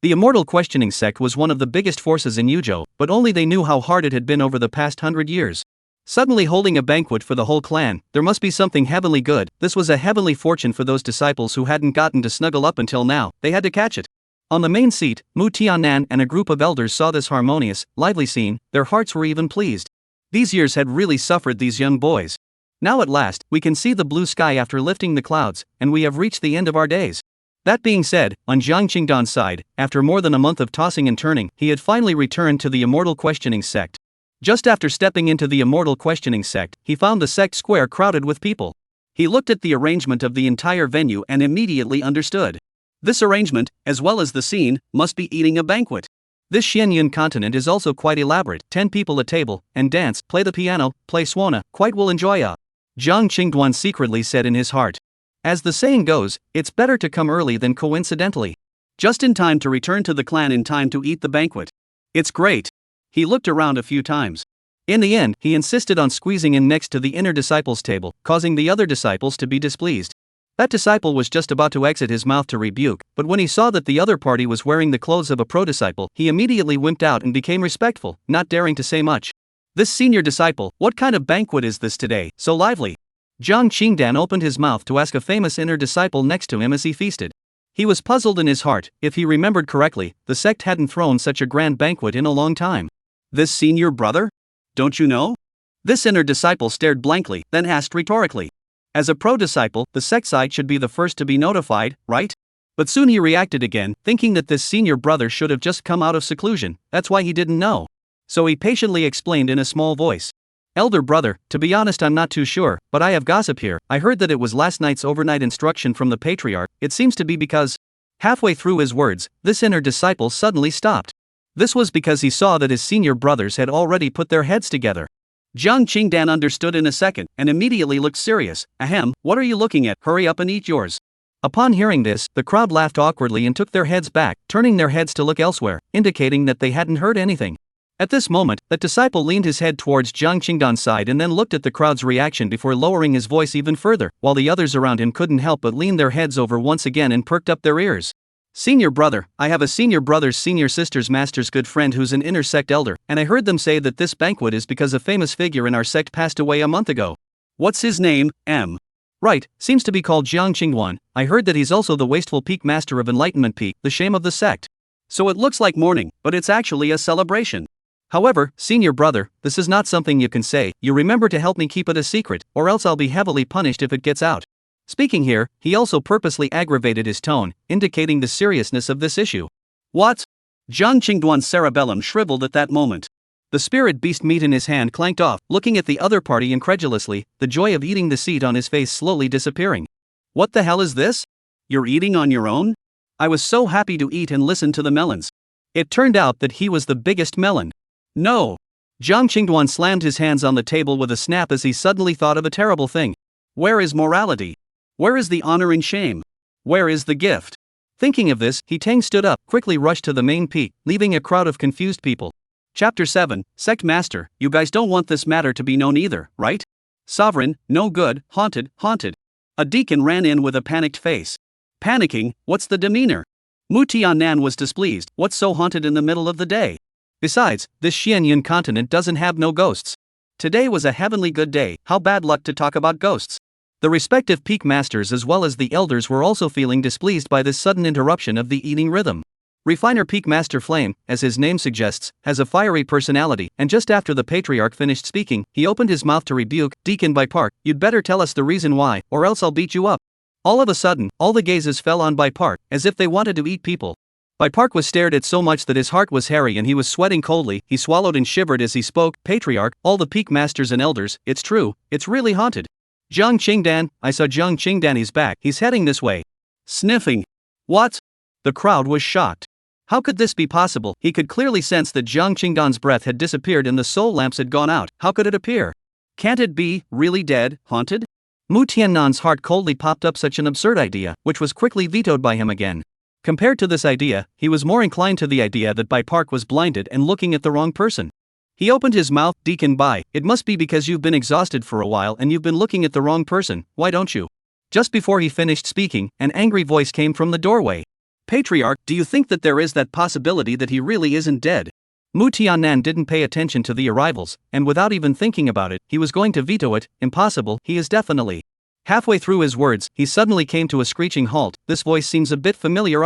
The Immortal questioning sect was one of the biggest forces in Yuzhou, but only they knew how hard it had been over the past 100 years. Suddenly holding a banquet for the whole clan, there must be something heavenly good. This was a heavenly fortune for those disciples who hadn't gotten to snuggle up until now, they had to catch it. On the main seat, Mu Tianan and a group of elders saw this harmonious, lively scene, their hearts were even pleased. These years had really suffered these young boys. Now at last, we can see the blue sky after lifting the clouds, and we have reached the end of our days. That being said, on Jiang Qingdan's side, after more than a month of tossing and turning, he had finally returned to the Immortal questioning sect. Just after stepping into the Immortal questioning sect, he found the sect square crowded with people. He looked at the arrangement of the entire venue and immediately understood. This arrangement, as well as the scene, must be eating a banquet. This Xianyun continent is also quite elaborate, 10 people at table, and dance, play the piano, play swana, quite will enjoy a. Jiang Qingduan secretly said in his heart. As the saying goes, it's better to come early than coincidentally. Just in time to return to the clan in time to eat the banquet. It's great. He looked around a few times. In the end, he insisted on squeezing in next to the inner disciples' table, causing the other disciples to be displeased. That disciple was just about to exit his mouth to rebuke, but when he saw that the other party was wearing the clothes of a pro-disciple, he immediately wimped out and became respectful, not daring to say much. This senior disciple, what kind of banquet is this today, so lively? Jiang Qingdan opened his mouth to ask a famous inner disciple next to him as he feasted. He was puzzled in his heart. If he remembered correctly, the sect hadn't thrown such a grand banquet in a long time. This senior brother? Don't you know? This inner disciple stared blankly, then asked rhetorically. As a pro-disciple, the sect side should be the first to be notified, right? But soon he reacted again, thinking that this senior brother should have just come out of seclusion, that's why he didn't know. So he patiently explained in a small voice. Elder brother, to be honest I'm not too sure, but I have gossip here. I heard that it was last night's overnight instruction from the patriarch. It seems to be because... Halfway through his words, this inner disciple suddenly stopped. This was because he saw that his senior brothers had already put their heads together. Jiang Qingdan understood in a second, and immediately looked serious. Ahem, what are you looking at? Hurry up and eat yours. Upon hearing this, the crowd laughed awkwardly and took their heads back, turning their heads to look elsewhere, indicating that they hadn't heard anything. At this moment, that disciple leaned his head towards Jiang Qingdan's side and then looked at the crowd's reaction before lowering his voice even further, while the others around him couldn't help but lean their heads over once again and perked up their ears. Senior brother, I have a senior brother's senior sister's master's good friend who's an inner sect elder, and I heard them say that this banquet is because a famous figure in our sect passed away a month ago. What's his name? M. Right, seems to be called Jiang Qingduan. I heard that he's also the wasteful peak master of enlightenment peak, the shame of the sect. So it looks like mourning, but it's actually a celebration. However, senior brother, this is not something you can say. You remember to help me keep it a secret, or else I'll be heavily punished if it gets out. Speaking here, he also purposely aggravated his tone, indicating the seriousness of this issue. What? Jiang Qingduan's cerebellum shriveled at that moment. The spirit beast meat in his hand clanked off, looking at the other party incredulously, the joy of eating the seed on his face slowly disappearing. What the hell is this? You're eating on your own? I was so happy to eat and listen to the melons. It turned out that he was the biggest melon. No! Jiang Qingduan slammed his hands on the table with a snap as he suddenly thought of a terrible thing. Where is morality? Where is the honor and shame? Where is the gift? Thinking of this, he Tang stood up, quickly rushed to the main peak, leaving a crowd of confused people. Chapter 7, Sect Master, you guys don't want this matter to be known either, right? Sovereign, no good, haunted, haunted. A deacon ran in with a panicked face. Panicking, what's the demeanor? Mu Tianan was displeased, what's so haunted in the middle of the day? Besides, this Xianyun continent doesn't have no ghosts. Today was a heavenly good day, how bad luck to talk about ghosts. The respective peak masters as well as the elders were also feeling displeased by this sudden interruption of the eating rhythm. Refiner Peak Master Flame, as his name suggests, has a fiery personality, and just after the patriarch finished speaking, he opened his mouth to rebuke, Deacon Bai Park, you'd better tell us the reason why, or else I'll beat you up. All of a sudden, all the gazes fell on Bai Park, as if they wanted to eat people. Bai Park was stared at so much that his heart was hairy and he was sweating coldly. He swallowed and shivered as he spoke. Patriarch, all the peak masters and elders, it's true, it's really haunted. Jiang Qingdan, I saw Jiang Qingdan, he's back, he's heading this way. Sniffing. What? The crowd was shocked. How could this be possible? He could clearly sense that Jiang Qingdan's breath had disappeared and the soul lamps had gone out. How could it appear? Can't it be, really dead, haunted? Mu Tiannan's heart coldly popped up such an absurd idea, which was quickly vetoed by him again. Compared to this idea, he was more inclined to the idea that Bai Park was blinded and looking at the wrong person. He opened his mouth. Deacon Bai, it must be because you've been exhausted for a while and you've been looking at the wrong person, why don't you? Just before he finished speaking, an angry voice came from the doorway. Patriarch, do you think that there is that possibility that he really isn't dead? Mu Tiannan didn't pay attention to the arrivals, and without even thinking about it, he was going to veto it. Impossible, he is definitely. Halfway through his words, he suddenly came to a screeching halt. This voice seems a bit familiar.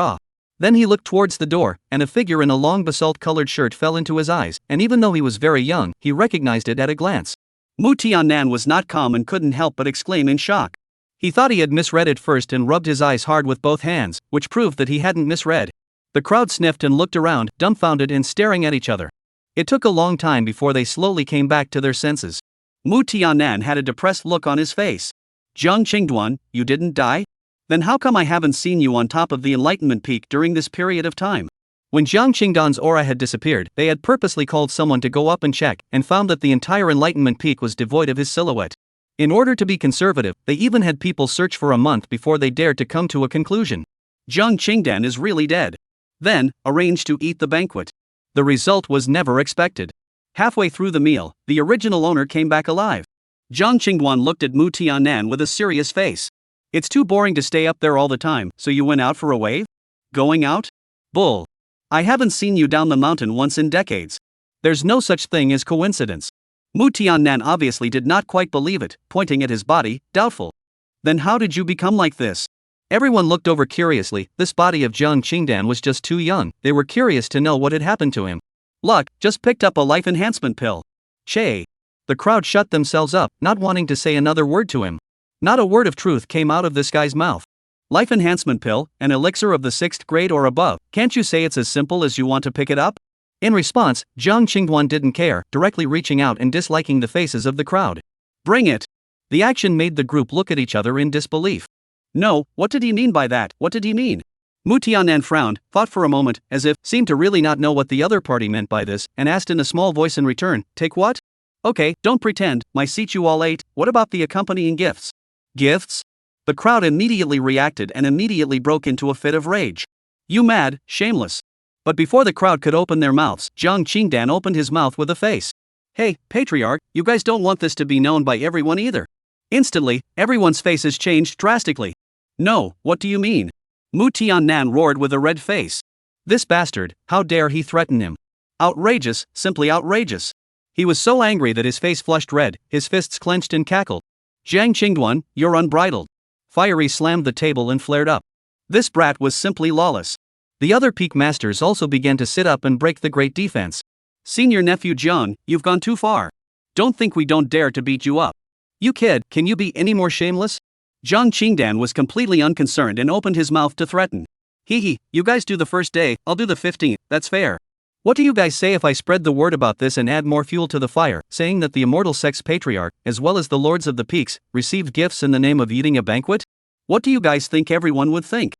Then he looked towards the door, and a figure in a long basalt-colored shirt fell into his eyes, and even though he was very young, he recognized it at a glance. Mu Tiannan was not calm and couldn't help but exclaim in shock. He thought he had misread it first and rubbed his eyes hard with both hands, which proved that he hadn't misread. The crowd sniffed and looked around, dumbfounded and staring at each other. It took a long time before they slowly came back to their senses. Mu Tianan had a depressed look on his face. Jiang Qingduan, you didn't die? Then how come I haven't seen you on top of the Enlightenment Peak during this period of time? When Jiang Qingduan's aura had disappeared, they had purposely called someone to go up and check, and found that the entire Enlightenment Peak was devoid of his silhouette. In order to be conservative, they even had people search for a month before they dared to come to a conclusion. Jiang Qingdan is really dead. Then, arranged to eat the banquet. The result was never expected. Halfway through the meal, the original owner came back alive. Jiang Qingduan looked at Mu Tianan with a serious face. It's too boring to stay up there all the time, so you went out for a wave? Going out? Bull. I haven't seen you down the mountain once in decades. There's no such thing as coincidence. Mu Tianan obviously did not quite believe it, pointing at his body, doubtful. Then how did you become like this? Everyone looked over curiously. This body of Jiang Qingdan was just too young. They were curious to know what had happened to him. Luck, just picked up a life enhancement pill. Che. The crowd shut themselves up, not wanting to say another word to him. Not a word of truth came out of this guy's mouth. Life enhancement pill, an elixir of the 6th grade or above. Can't you say it's as simple as you want to pick it up? In response, Jiang Qingduan didn't care, directly reaching out and disliking the faces of the crowd. Bring it. The action made the group look at each other in disbelief. No, what did he mean by that? What did he mean? Mu Tianan frowned, thought for a moment, as if, seemed to really not know what the other party meant by this, and asked in a small voice in return, take what? Okay, don't pretend, my seat you all ate, what about the accompanying gifts? Gifts? The crowd immediately reacted and immediately broke into a fit of rage. You mad, shameless. But before the crowd could open their mouths, Jiang Qingdan opened his mouth with a face. Hey, patriarch, you guys don't want this to be known by everyone either. Instantly, everyone's faces changed drastically. No, what do you mean? Mu Tianan roared with a red face. This bastard, how dare he threaten him? Outrageous, simply outrageous. He was so angry that his face flushed red, his fists clenched and cackled. Jiang Qingduan, you're unbridled. Fiery slammed the table and flared up. This brat was simply lawless. The other peak masters also began to sit up and break the great defense. Senior nephew Jiang, you've gone too far. Don't think we don't dare to beat you up. You kid, can you be any more shameless? Jiang Qingdan was completely unconcerned and opened his mouth to threaten. Hee, you guys do the first day, I'll do the 15th, that's fair. What do you guys say if I spread the word about this and add more fuel to the fire, saying that the Immortal sect's patriarch, as well as the lords of the peaks, received gifts in the name of eating a banquet? What do you guys think everyone would think?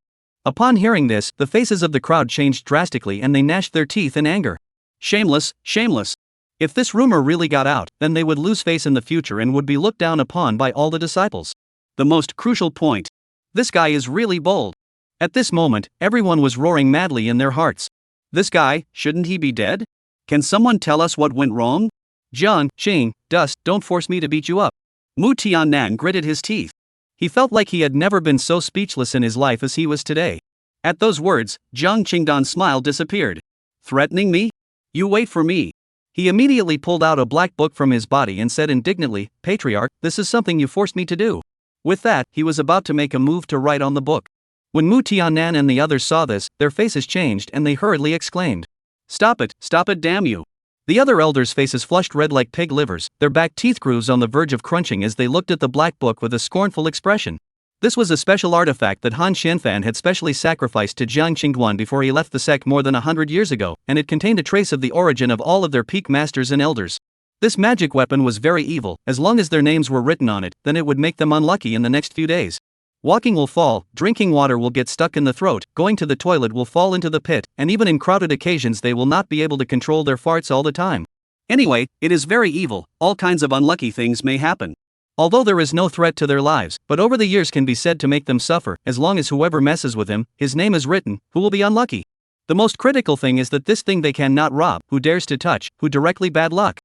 Upon hearing this, the faces of the crowd changed drastically and they gnashed their teeth in anger. Shameless, shameless. If this rumor really got out, then they would lose face in the future and would be looked down upon by all the disciples. The most crucial point. This guy is really bold. At this moment, everyone was roaring madly in their hearts. This guy, shouldn't he be dead? Can someone tell us what went wrong? Jiang, Qing, dust, don't force me to beat you up. Mu Tianan gritted his teeth. He felt like he had never been so speechless in his life as he was today. At those words, Jiang Qingdan's smile disappeared. Threatening me? You wait for me. He immediately pulled out a black book from his body and said indignantly, Patriarch, this is something you forced me to do. With that, he was about to make a move to write on the book. When Mu Tianan and the others saw this, their faces changed and they hurriedly exclaimed. Stop it, damn you. The other elders' faces flushed red like pig livers, their back teeth grooves on the verge of crunching as they looked at the black book with a scornful expression. This was a special artifact that Han Xianfan had specially sacrificed to Jiang Qingduan before he left the sect more than 100 years ago, and it contained a trace of the origin of all of their peak masters and elders. This magic weapon was very evil. As long as their names were written on it, then it would make them unlucky in the next few days. Walking will fall, drinking water will get stuck in the throat, going to the toilet will fall into the pit, and even in crowded occasions they will not be able to control their farts all the time. Anyway, it is very evil, all kinds of unlucky things may happen. Although there is no threat to their lives, but over the years can be said to make them suffer, as long as whoever messes with him, his name is written, who will be unlucky. The most critical thing is that this thing they cannot rob, who dares to touch, who directly bad luck.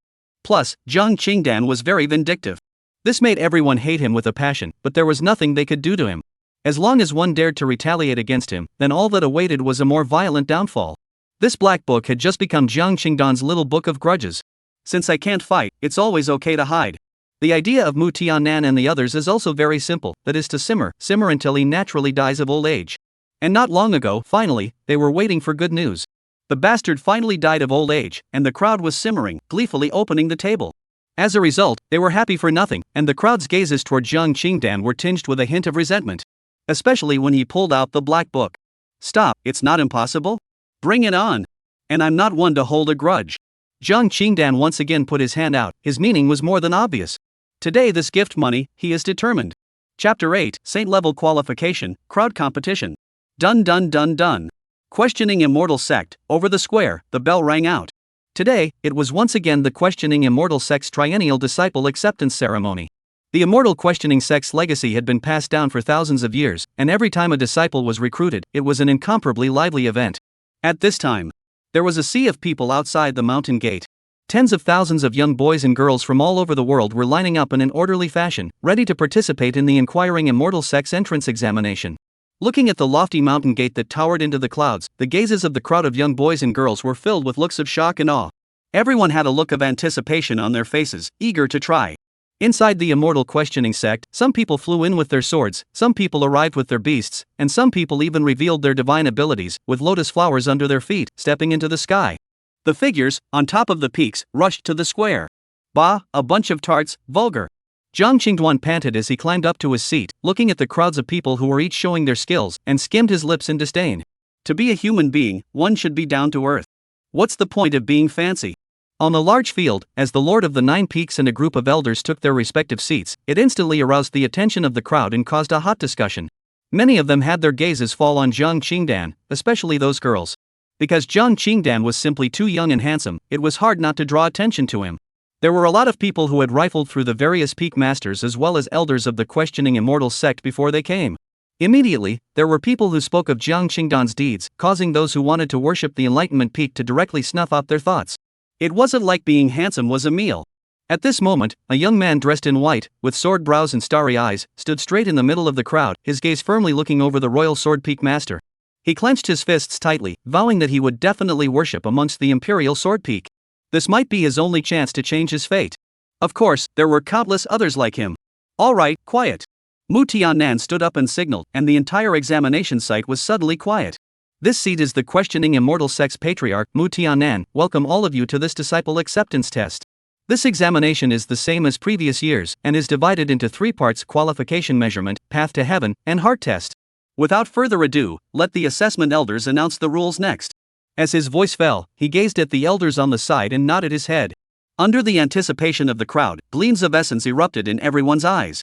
Plus, Jiang Qingdan was very vindictive. This made everyone hate him with a passion, but there was nothing they could do to him. As long as one dared to retaliate against him, then all that awaited was a more violent downfall. This black book had just become Jiang Qingdan's little book of grudges. Since I can't fight, it's always okay to hide. The idea of Mu Tianan and the others is also very simple, that is to simmer until he naturally dies of old age. And not long ago, finally, they were waiting for good news. The bastard finally died of old age, and the crowd was simmering, gleefully opening the table. As a result, they were happy for nothing, and the crowd's gazes toward Jiang Qingdan were tinged with a hint of resentment. Especially when he pulled out the black book. Stop, it's not impossible? Bring it on. And I'm not one to hold a grudge. Jiang Qingdan once again put his hand out, his meaning was more than obvious. Today this gift money, he is determined. Chapter 8, Saint Level Qualification, Crowd Competition. Dun dun dun dun. Questioning Immortal Sect, over the square, the bell rang out. Today, it was once again the Questioning Immortal Sect's triennial disciple acceptance ceremony. The Immortal Questioning Sect's legacy had been passed down for thousands of years, and every time a disciple was recruited, it was an incomparably lively event. At this time, there was a sea of people outside the mountain gate. Tens of thousands of young boys and girls from all over the world were lining up in an orderly fashion, ready to participate in the inquiring Immortal Sect's entrance examination. Looking at the lofty mountain gate that towered into the clouds, the gazes of the crowd of young boys and girls were filled with looks of shock and awe. Everyone had a look of anticipation on their faces, eager to try. Inside the Immortal Questioning Sect, some people flew in with their swords, some people arrived with their beasts, and some people even revealed their divine abilities, with lotus flowers under their feet, stepping into the sky. The figures, on top of the peaks, rushed to the square. Bah, a bunch of tarts, vulgar. Jiang Qingduan panted as he climbed up to his seat, looking at the crowds of people who were each showing their skills, and skimmed his lips in disdain. To be a human being, one should be down to earth. What's the point of being fancy? On the large field, as the Lord of the Nine Peaks and a group of elders took their respective seats, it instantly aroused the attention of the crowd and caused a hot discussion. Many of them had their gazes fall on Jiang Qingdan, especially those girls. Because Jiang Qingdan was simply too young and handsome, it was hard not to draw attention to him. There were a lot of people who had rifled through the various peak masters as well as elders of the Questioning Immortal Sect before they came. Immediately, there were people who spoke of Jiang Qingdan's deeds, causing those who wanted to worship the Enlightenment Peak to directly snuff out their thoughts. It wasn't like being handsome was a meal. At this moment, a young man dressed in white, with sword brows and starry eyes, stood straight in the middle of the crowd, his gaze firmly looking over the Royal Sword Peak Master. He clenched his fists tightly, vowing that he would definitely worship amongst the Imperial Sword Peak. This might be his only chance to change his fate. Of course, there were countless others like him. All right, quiet. Mu Tiannan stood up and signaled, and the entire examination site was suddenly quiet. This seat is the Questioning Immortal Sect's patriarch, Mu Tiannan. Welcome all of you to this disciple acceptance test. This examination is the same as previous years, and is divided into 3 parts: qualification measurement, path to heaven, and heart test. Without further ado, let the assessment elders announce the rules next. As his voice fell, he gazed at the elders on the side and nodded his head. Under the anticipation of the crowd, gleams of essence erupted in everyone's eyes.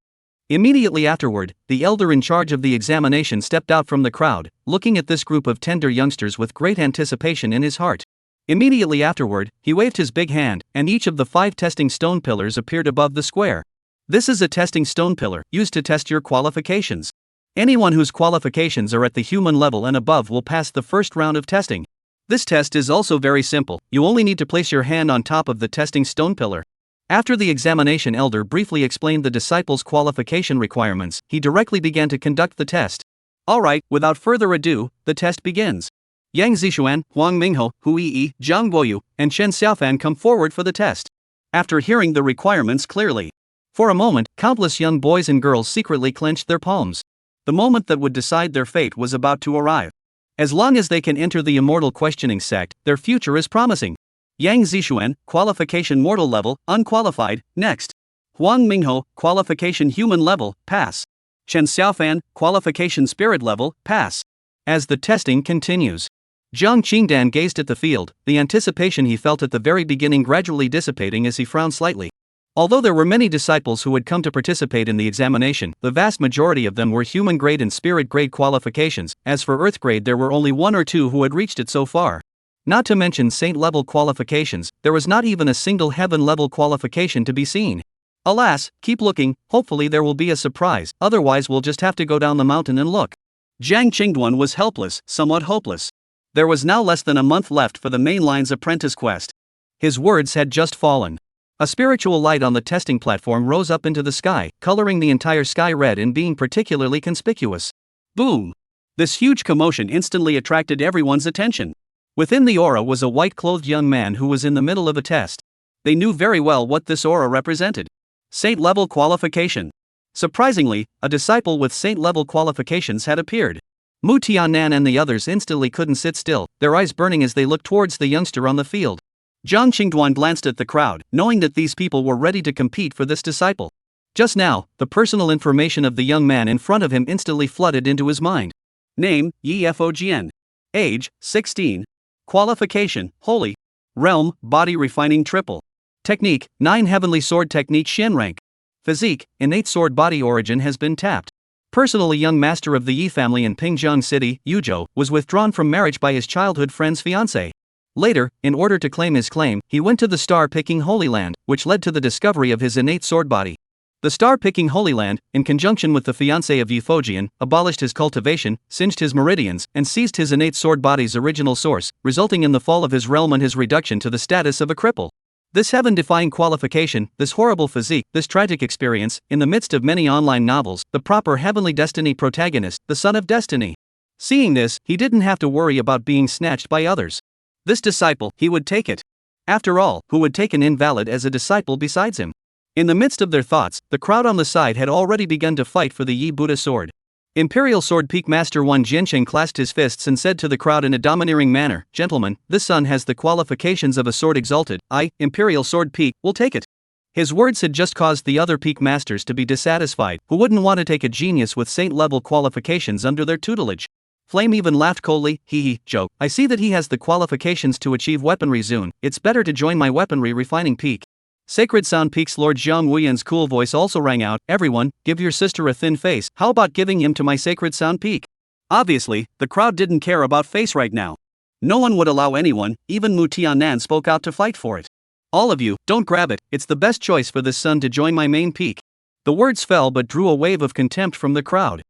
Immediately afterward, the elder in charge of the examination stepped out from the crowd, looking at this group of tender youngsters with great anticipation in his heart. Immediately afterward, he waved his big hand, and each of the 5 testing stone pillars appeared above the square. This is a testing stone pillar, used to test your qualifications. Anyone whose qualifications are at the human level and above will pass the first round of testing. This test is also very simple, you only need to place your hand on top of the testing stone pillar. After the examination elder briefly explained the disciple's qualification requirements, he directly began to conduct the test. Alright, without further ado, the test begins. Yang Zixuan, Huang Mingho, Hu Yi, Zhang Guoyu, and Chen Xiaofan come forward for the test. After hearing the requirements clearly, for a moment, countless young boys and girls secretly clenched their palms. The moment that would decide their fate was about to arrive. As long as they can enter the Immortal Questioning Sect, their future is promising. Yang Zixuan, qualification mortal level, unqualified, next. Huang Mingho, qualification human level, pass. Chen Xiaofan, qualification spirit level, pass. As the testing continues, Jiang Qingdan gazed at the field, the anticipation he felt at the very beginning gradually dissipating as he frowned slightly. Although there were many disciples who had come to participate in the examination, the vast majority of them were human grade and spirit grade qualifications. As for earth grade, there were only 1 or 2 who had reached it so far. Not to mention saint level qualifications, there was not even a single heaven level qualification to be seen. Alas, keep looking, hopefully there will be a surprise, otherwise we'll just have to go down the mountain and look. Jiang Qingduan was helpless, somewhat hopeless. There was now less than a month left for the mainline's apprentice quest. His words had just fallen. A spiritual light on the testing platform rose up into the sky, coloring the entire sky red and being particularly conspicuous. Boom! This huge commotion instantly attracted everyone's attention. Within the aura was a white-clothed young man who was in the middle of a test. They knew very well what this aura represented. Saint-level qualification. Surprisingly, a disciple with saint-level qualifications had appeared. Mu Tiannan and the others instantly couldn't sit still, their eyes burning as they looked towards the youngster on the field. Jiang Qingduan glanced at the crowd, knowing that these people were ready to compete for this disciple. Just now, the personal information of the young man in front of him instantly flooded into his mind. Name, Yi Fogn. Age, 16. Qualification, Holy. Realm, Body Refining Triple. Technique, 9 Heavenly Sword Technique Shen Rank. Physique, Innate Sword Body Origin has been tapped. Personally, young master of the Yi family in Pingzheng City, Yuzhou, was withdrawn from marriage by his childhood friend's fiancée. Later, in order to claim his claim, he went to the star-picking Holy Land, which led to the discovery of his innate sword body. The star-picking Holy Land, in conjunction with the fiancé of Yi Fogn, abolished his cultivation, singed his meridians, and seized his innate sword body's original source, resulting in the fall of his realm and his reduction to the status of a cripple. This heaven-defying qualification, this horrible physique, this tragic experience, in the midst of many online novels, the proper heavenly destiny protagonist, the son of destiny. Seeing this, he didn't have to worry about being snatched by others. This disciple, he would take it. After all, who would take an invalid as a disciple besides him? In the midst of their thoughts, the crowd on the side had already begun to fight for the Yi Buddha sword. Imperial Sword Peak Master Wan Jiansheng clasped his fists and said to the crowd in a domineering manner, "Gentlemen, this son has the qualifications of a sword exalted. I, Imperial Sword Peak, will take it." His words had just caused the other peak masters to be dissatisfied, who wouldn't want to take a genius with saint-level qualifications under their tutelage. Flame even laughed coldly, "Hee, joke. I see that he has the qualifications to achieve weaponry Zune. It's better to join my weaponry refining peak." Sacred Sound Peak's Lord Zhang Wuyan's cool voice also rang out, "Everyone, give your sister a thin face. How about giving him to my Sacred Sound Peak?" Obviously, the crowd didn't care about face right now. No one would allow anyone, even Mu Tianan spoke out to fight for it. "All of you, don't grab it, it's the best choice for this son to join my main peak." The words fell but drew a wave of contempt from the crowd.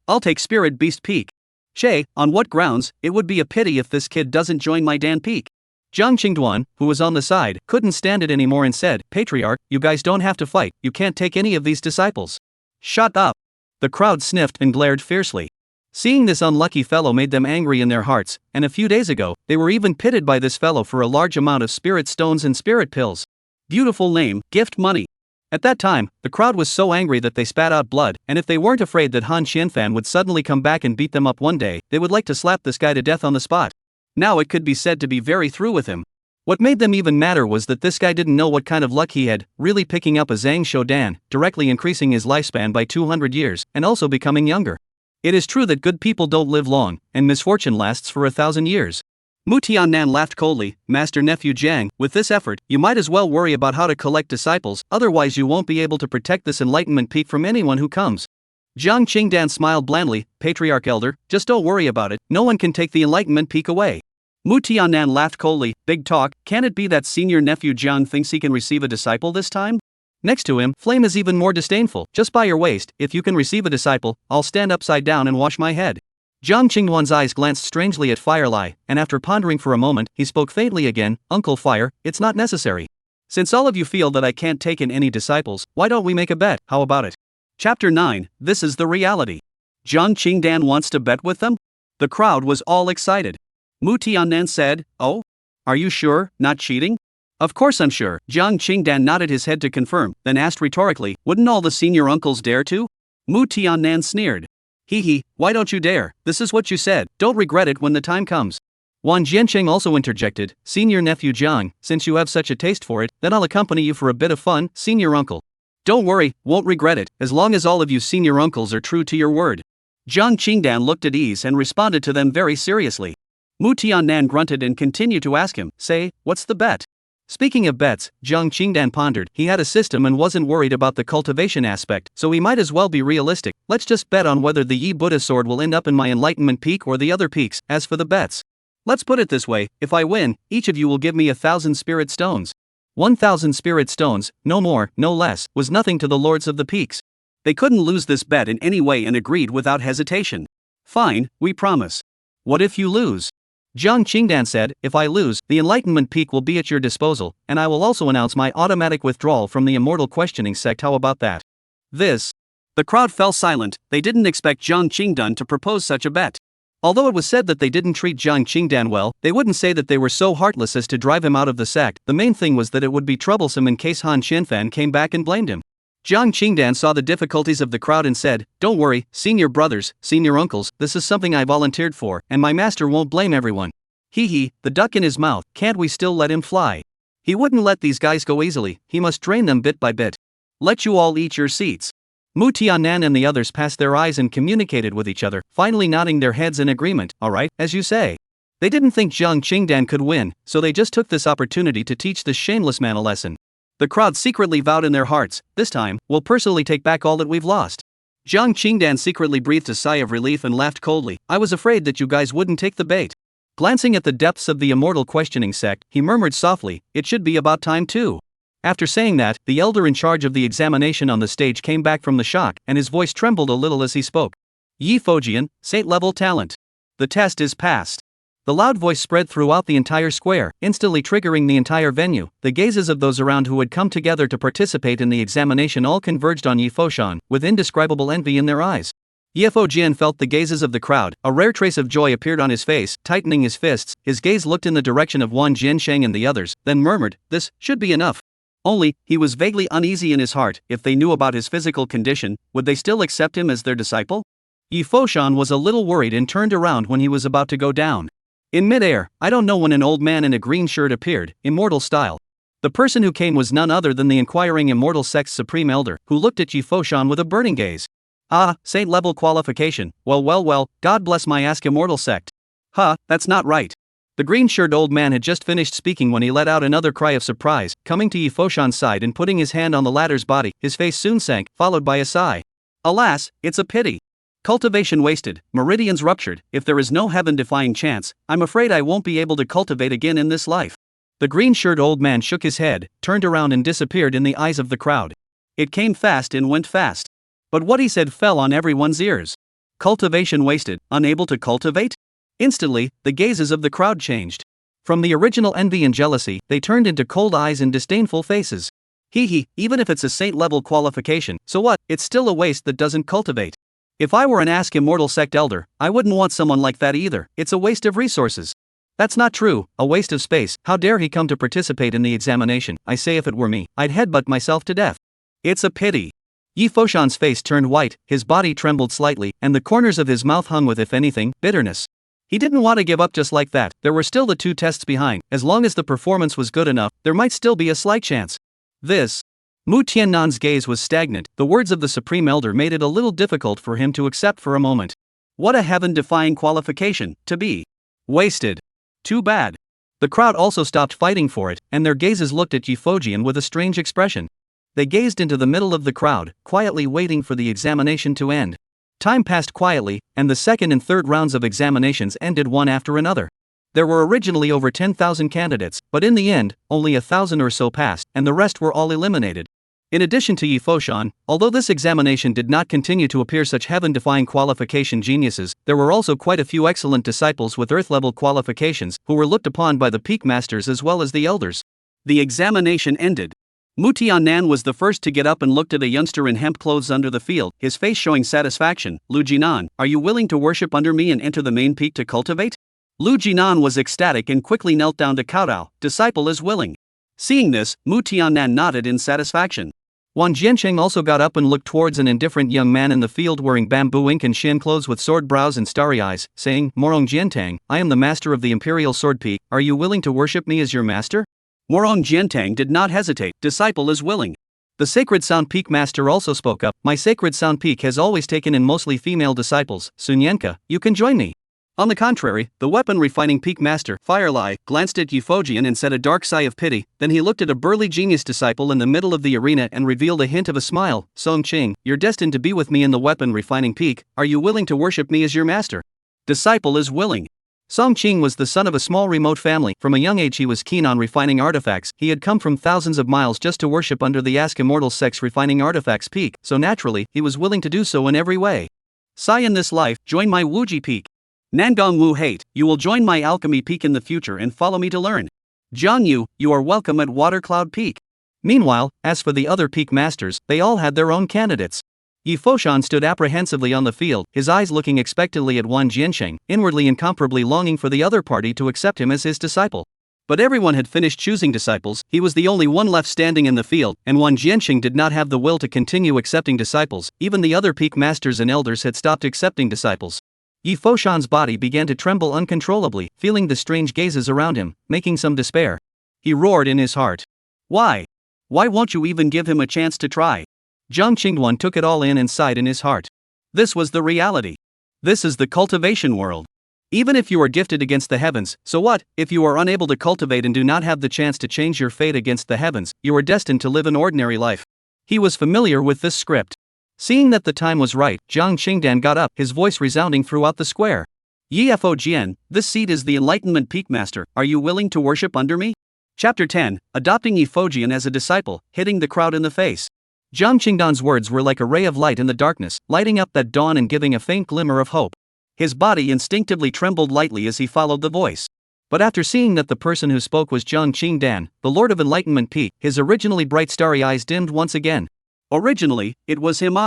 I'll take Spirit Beast Peak." "Shay, on what grounds? It would be a pity if this kid doesn't join my Dan Peak." Jiang Qingduan, who was on the side, couldn't stand it anymore and said, "Patriarch, you guys don't have to fight, you can't take any of these disciples." "Shut up." The crowd sniffed and glared fiercely. Seeing this unlucky fellow made them angry in their hearts, and a few days ago, they were even pitted by this fellow for a large amount of spirit stones and spirit pills. Beautiful name, gift money. At that time, the crowd was so angry that they spat out blood, and if they weren't afraid that Han Xianfan would suddenly come back and beat them up one day, they would like to slap this guy to death on the spot. Now it could be said to be very through with him. What made them even madder was that this guy didn't know what kind of luck he had, really picking up a Zhang Showdown, directly increasing his lifespan by 200 years, and also becoming younger. It is true that good people don't live long, and misfortune lasts for 1,000 years. Mu Tianan laughed coldly, "Master Nephew Jiang, with this effort, you might as well worry about how to collect disciples, otherwise you won't be able to protect this enlightenment peak from anyone who comes." Jiang Qingdan smiled blandly, "Patriarch Elder, just don't worry about it, no one can take the enlightenment peak away." Mu Tianan laughed coldly, "Big talk, can it be that senior nephew Jiang thinks he can receive a disciple this time?" Next to him, Flame is even more disdainful, "Just by your waist, if you can receive a disciple, I'll stand upside down and wash my head." Jiang Qingduan's eyes glanced strangely at Firely, and after pondering for a moment, he spoke faintly again, "Uncle Fire, it's not necessary. Since all of you feel that I can't take in any disciples, why don't we make a bet, how about it?" Chapter 9, This is the Reality. Jiang Qingdan wants to bet with them? The crowd was all excited. Mu Tianan said, "Oh? Are you sure, not cheating?" "Of course I'm sure." Jiang Qingdan nodded his head to confirm, then asked rhetorically, "Wouldn't all the senior uncles dare to?" Mu Tianan sneered. "Hee, why don't you dare? This is what you said, don't regret it when the time comes." Wan Jiansheng also interjected, "Senior nephew Jiang, since you have such a taste for it, then I'll accompany you for a bit of fun, senior uncle." "Don't worry, won't regret it, as long as all of you senior uncles are true to your word." Jiang Qingdan looked at ease and responded to them very seriously. Mu Tianan grunted and continued to ask him, "Say, what's the bet?" Speaking of bets, Jiang Qingdan pondered, he had a system and wasn't worried about the cultivation aspect, so he might as well be realistic. "Let's just bet on whether the Yi Buddha sword will end up in my enlightenment peak or the other peaks. As for the bets, let's put it this way, if I win, each of you will give me 1,000 spirit stones." 1,000 spirit stones, no more, no less, was nothing to the lords of the peaks. They couldn't lose this bet in any way and agreed without hesitation. "Fine, we promise." "What if you lose?" Jiang Qingdan said, "If I lose, the enlightenment peak will be at your disposal, and I will also announce my automatic withdrawal from the Immortal questioning sect. How about that?" The crowd fell silent. They didn't expect Jiang Qingdan to propose such a bet. Although it was said that they didn't treat Jiang Qingdan well, they wouldn't say that they were so heartless as to drive him out of the sect. The main thing was that it would be troublesome in case Han Xianfan came back and blamed him. Jiang Qingdan saw the difficulties of the crowd and said, "Don't worry, senior brothers, senior uncles, this is something I volunteered for, and my master won't blame everyone." Hee hee, the duck in his mouth, can't we still let him fly? He wouldn't let these guys go easily, he must train them bit by bit. Let you all eat your seats. Mu Tianan and the others passed their eyes and communicated with each other, finally nodding their heads in agreement. Alright, as you say. They didn't think Zhang Qingdan could win, so they just took this opportunity to teach this shameless man a lesson. The crowd secretly vowed in their hearts, this time, we'll personally take back all that we've lost. Zhang Qingdan secretly breathed a sigh of relief and laughed coldly. I was afraid that you guys wouldn't take the bait. Glancing at the depths of the Immortal questioning sect, he murmured softly, it should be about time too. After saying that, the elder in charge of the examination on the stage came back from the shock, and his voice trembled a little as he spoke. Yi Fojian, Saint-level talent. The test is passed. The loud voice spread throughout the entire square, instantly triggering the entire venue. The gazes of those around who had come together to participate in the examination all converged on Yi Foshan, with indescribable envy in their eyes. Yi Fojian felt the gazes of the crowd, a rare trace of joy appeared on his face, tightening his fists, his gaze looked in the direction of Wang Jiansheng and the others, then murmured, this should be enough. Only, he was vaguely uneasy in his heart, if they knew about his physical condition, would they still accept him as their disciple? Yi Foshan was a little worried and turned around when he was about to go down. In midair, I don't know when an old man in a green shirt appeared, immortal style. The person who came was none other than the inquiring Immortal sect's supreme elder, who looked at Yi Foshan with a burning gaze. Ah, saint-level qualification, well, God bless my ask Immortal sect. That's not right. The green-shirt old man had just finished speaking when he let out another cry of surprise, coming to Yi Foshan's side and putting his hand on the latter's body, his face soon sank, followed by a sigh. Alas, it's a pity. Cultivation wasted, meridians ruptured, if there is no heaven-defying chance, I'm afraid I won't be able to cultivate again in this life. The green-shirt old man shook his head, turned around and disappeared in the eyes of the crowd. It came fast and went fast. But what he said fell on everyone's ears. Cultivation wasted, unable to cultivate? Instantly, the gazes of the crowd changed. From the original envy and jealousy, they turned into cold eyes and disdainful faces. Hee hee, even if it's a saint-level qualification, so what, it's still a waste that doesn't cultivate. If I were an Ask Immortal sect elder, I wouldn't want someone like that either, it's a waste of resources. That's not true, a waste of space, how dare he come to participate in the examination, I say if it were me, I'd headbutt myself to death. It's a pity. Yi Foshan's face turned white, his body trembled slightly, and the corners of his mouth hung with, if anything, bitterness. He didn't want to give up just like that, there were still the 2 tests behind, as long as the performance was good enough, there might still be a slight chance. Mu Tiannan's gaze was stagnant, the words of the Supreme Elder made it a little difficult for him to accept for a moment. What a heaven-defying qualification, to be wasted. Too bad. The crowd also stopped fighting for it, and their gazes looked at Yi Fojian with a strange expression. They gazed into the middle of the crowd, quietly waiting for the examination to end. Time passed quietly, and the second and third rounds of examinations ended one after another. There were originally over 10,000 candidates, but in the end, only 1,000 or so passed, and the rest were all eliminated. In addition to Yi Foshan, although this examination did not continue to appear such heaven-defying qualification geniuses, there were also quite a few excellent disciples with earth-level qualifications, who were looked upon by the peak masters as well as the elders. The examination ended. Mu Tianan was the first to get up and looked at a youngster in hemp clothes under the field, his face showing satisfaction. Lu Jinan, are you willing to worship under me and enter the main peak to cultivate? Lu Jinan was ecstatic and quickly knelt down to kowtow, disciple is willing. Seeing this, Mu Tianan nodded in satisfaction. Wang Jiansheng also got up and looked towards an indifferent young man in the field wearing bamboo ink and shin clothes with sword brows and starry eyes, saying, Morong Jiantang, I am the master of the Imperial Sword Peak, are you willing to worship me as your master? Morong Jiantang did not hesitate, disciple is willing. The Sacred Sound Peak Master also spoke up, my Sacred Sound Peak has always taken in mostly female disciples, Sunyenka, you can join me. On the contrary, the Weapon Refining Peak Master, Firely, glanced at Yi Fojian and said a dark sigh of pity, then he looked at a burly genius disciple in the middle of the arena and revealed a hint of a smile, Song Qing, you're destined to be with me in the Weapon Refining Peak, are you willing to worship me as your master? Disciple is willing. Song Qing was the son of a small remote family, from a young age he was keen on refining artifacts, he had come from thousands of miles just to worship under the Ask Immortal sect's refining artifacts peak, so naturally, he was willing to do so in every way. Sai in this life, join my Wuji peak. Nangong Wu hate, you will join my alchemy peak in the future and follow me to learn. Jiang Yu, you are welcome at Water Cloud Peak. Meanwhile, as for the other peak masters, they all had their own candidates. Yi Foshan stood apprehensively on the field, his eyes looking expectantly at Wang Jiansheng, inwardly incomparably longing for the other party to accept him as his disciple. But everyone had finished choosing disciples, he was the only one left standing in the field, and Wang Jiansheng did not have the will to continue accepting disciples, even the other peak masters and elders had stopped accepting disciples. Yi Foshan's body began to tremble uncontrollably, feeling the strange gazes around him, making some despair. He roared in his heart. Why? Why won't you even give him a chance to try? Jiang Qingduan took it all in sighed in his heart. This was the reality. This is the cultivation world. Even if you are gifted against the heavens, so what? If you are unable to cultivate and do not have the chance to change your fate against the heavens, you are destined to live an ordinary life. He was familiar with this script. Seeing that the time was right, Jiang Qingdan got up, his voice resounding throughout the square. Yi Fo Jian, this seat is the Enlightenment Peak Master, are you willing to worship under me? Chapter 10, Adopting Yi Fo Jian as a Disciple, hitting the crowd in the face. Jiang Qingdan's words were like a ray of light in the darkness, lighting up that dawn and giving a faint glimmer of hope. His body instinctively trembled lightly as he followed the voice. But after seeing that the person who spoke was Jiang Qingdan, the Lord of Enlightenment Peak, his originally bright starry eyes dimmed once again. Originally, it was him.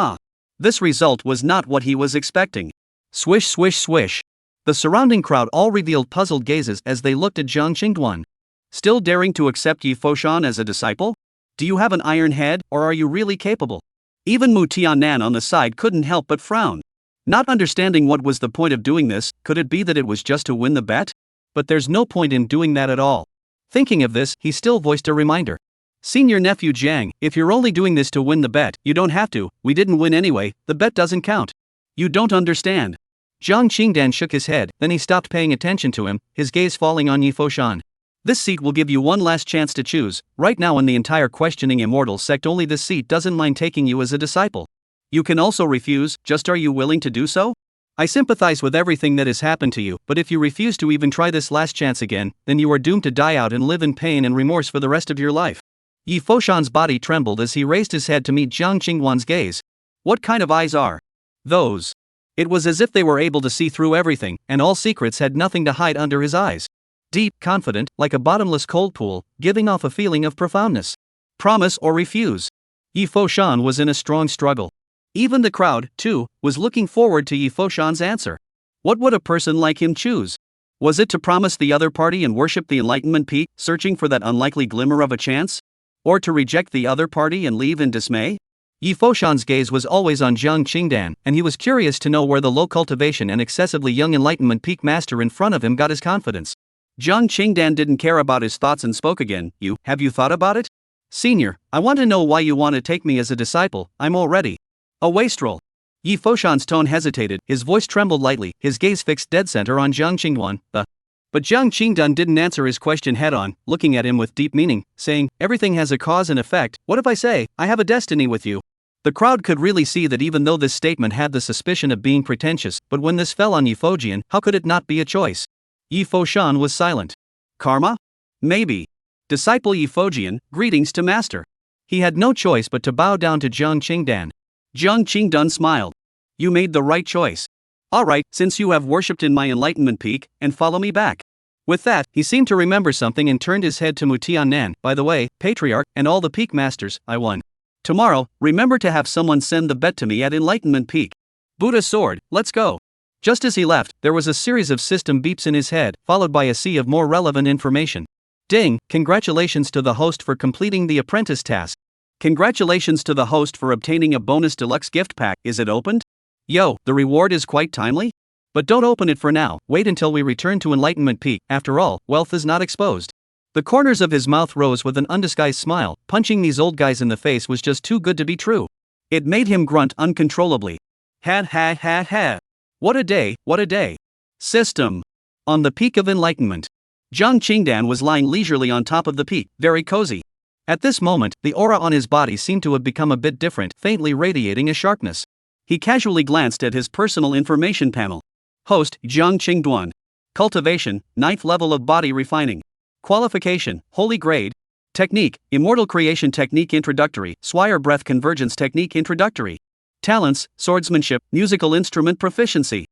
This result was not what he was expecting. Swish swish swish. The surrounding crowd all revealed puzzled gazes as they looked at Jiang Qingduan. Still daring to accept Yi Foshan as a disciple? Do you have an iron head, or are you really capable? Even Mu Tianan on the side couldn't help but frown. Not understanding what was the point of doing this, could it be that it was just to win the bet? But there's no point in doing that at all. Thinking of this, he still voiced a reminder. Senior nephew Jiang, if you're only doing this to win the bet, you don't have to, we didn't win anyway, the bet doesn't count. You don't understand. Jiang Qingdan shook his head, then he stopped paying attention to him, his gaze falling on Yi Foshan. This seat will give you one last chance to choose. Right now in the entire questioning Immortal sect only this seat doesn't mind taking you as a disciple. You can also refuse, just are you willing to do so? I sympathize with everything that has happened to you, but if you refuse to even try this last chance again, then you are doomed to die out and live in pain and remorse for the rest of your life. Yi Foshan's body trembled as he raised his head to meet Jiang Qingduan's gaze. What kind of eyes are those? It was as if they were able to see through everything, and all secrets had nothing to hide under his eyes. Deep, confident, like a bottomless cold pool, giving off a feeling of profoundness. Promise or refuse. Yi Foshan was in a strong struggle. Even the crowd, too, was looking forward to Yi Foshan's answer. What would a person like him choose? Was it to promise the other party and worship the Enlightenment Peak, searching for that unlikely glimmer of a chance? Or to reject the other party and leave in dismay? Yi Foshan's gaze was always on Jiang Qingdan, and he was curious to know where the low cultivation and excessively young Enlightenment Peak Master in front of him got his confidence. Jiang Qingdan didn't care about his thoughts and spoke again. Have you thought about it? Senior, I want to know why you want to take me as a disciple, I'm already a wastrel. Yi Foshan's tone hesitated, his voice trembled lightly, his gaze fixed dead center on Jiang Qingduan. But Jiang Qingdan didn't answer his question head-on, looking at him with deep meaning, saying, everything has a cause and effect, what if I say, I have a destiny with you? The crowd could really see that even though this statement had the suspicion of being pretentious, but when this fell on Yi Foshan, how could it not be a choice? Yi Foshan was silent. Karma? Maybe. Disciple Yi Foshan, greetings to master. He had no choice but to bow down to Jiang Qingdan. Jiang Qingdan smiled. You made the right choice. Alright, since you have worshipped in my Enlightenment Peak, and follow me back. With that, he seemed to remember something and turned his head to Mu Tianan. By the way, Patriarch, and all the Peak Masters, I won. Tomorrow, remember to have someone send the bet to me at Enlightenment Peak. Buddha sword, let's go. Just as he left, there was a series of system beeps in his head, followed by a sea of more relevant information. Ding, congratulations to the host for completing the apprentice task. Congratulations to the host for obtaining a bonus deluxe gift pack, is it opened? Yo, the reward is quite timely? But don't open it for now, wait until we return to Enlightenment Peak, after all, wealth is not exposed. The corners of his mouth rose with an undisguised smile, punching these old guys in the face was just too good to be true. It made him grunt uncontrollably. Ha ha ha ha. What a day, what a day. System. On the peak of enlightenment. Jiang Qingdan was lying leisurely on top of the peak, very cozy. At this moment, the aura on his body seemed to have become a bit different, faintly radiating a sharpness. He casually glanced at his personal information panel. Host, Jiang Qingduan. Cultivation, 9th level of body refining. Qualification, Holy Grade. Technique, Immortal Creation Technique Introductory, Swire Breath Convergence Technique Introductory. Talents, Swordsmanship, Musical Instrument Proficiency.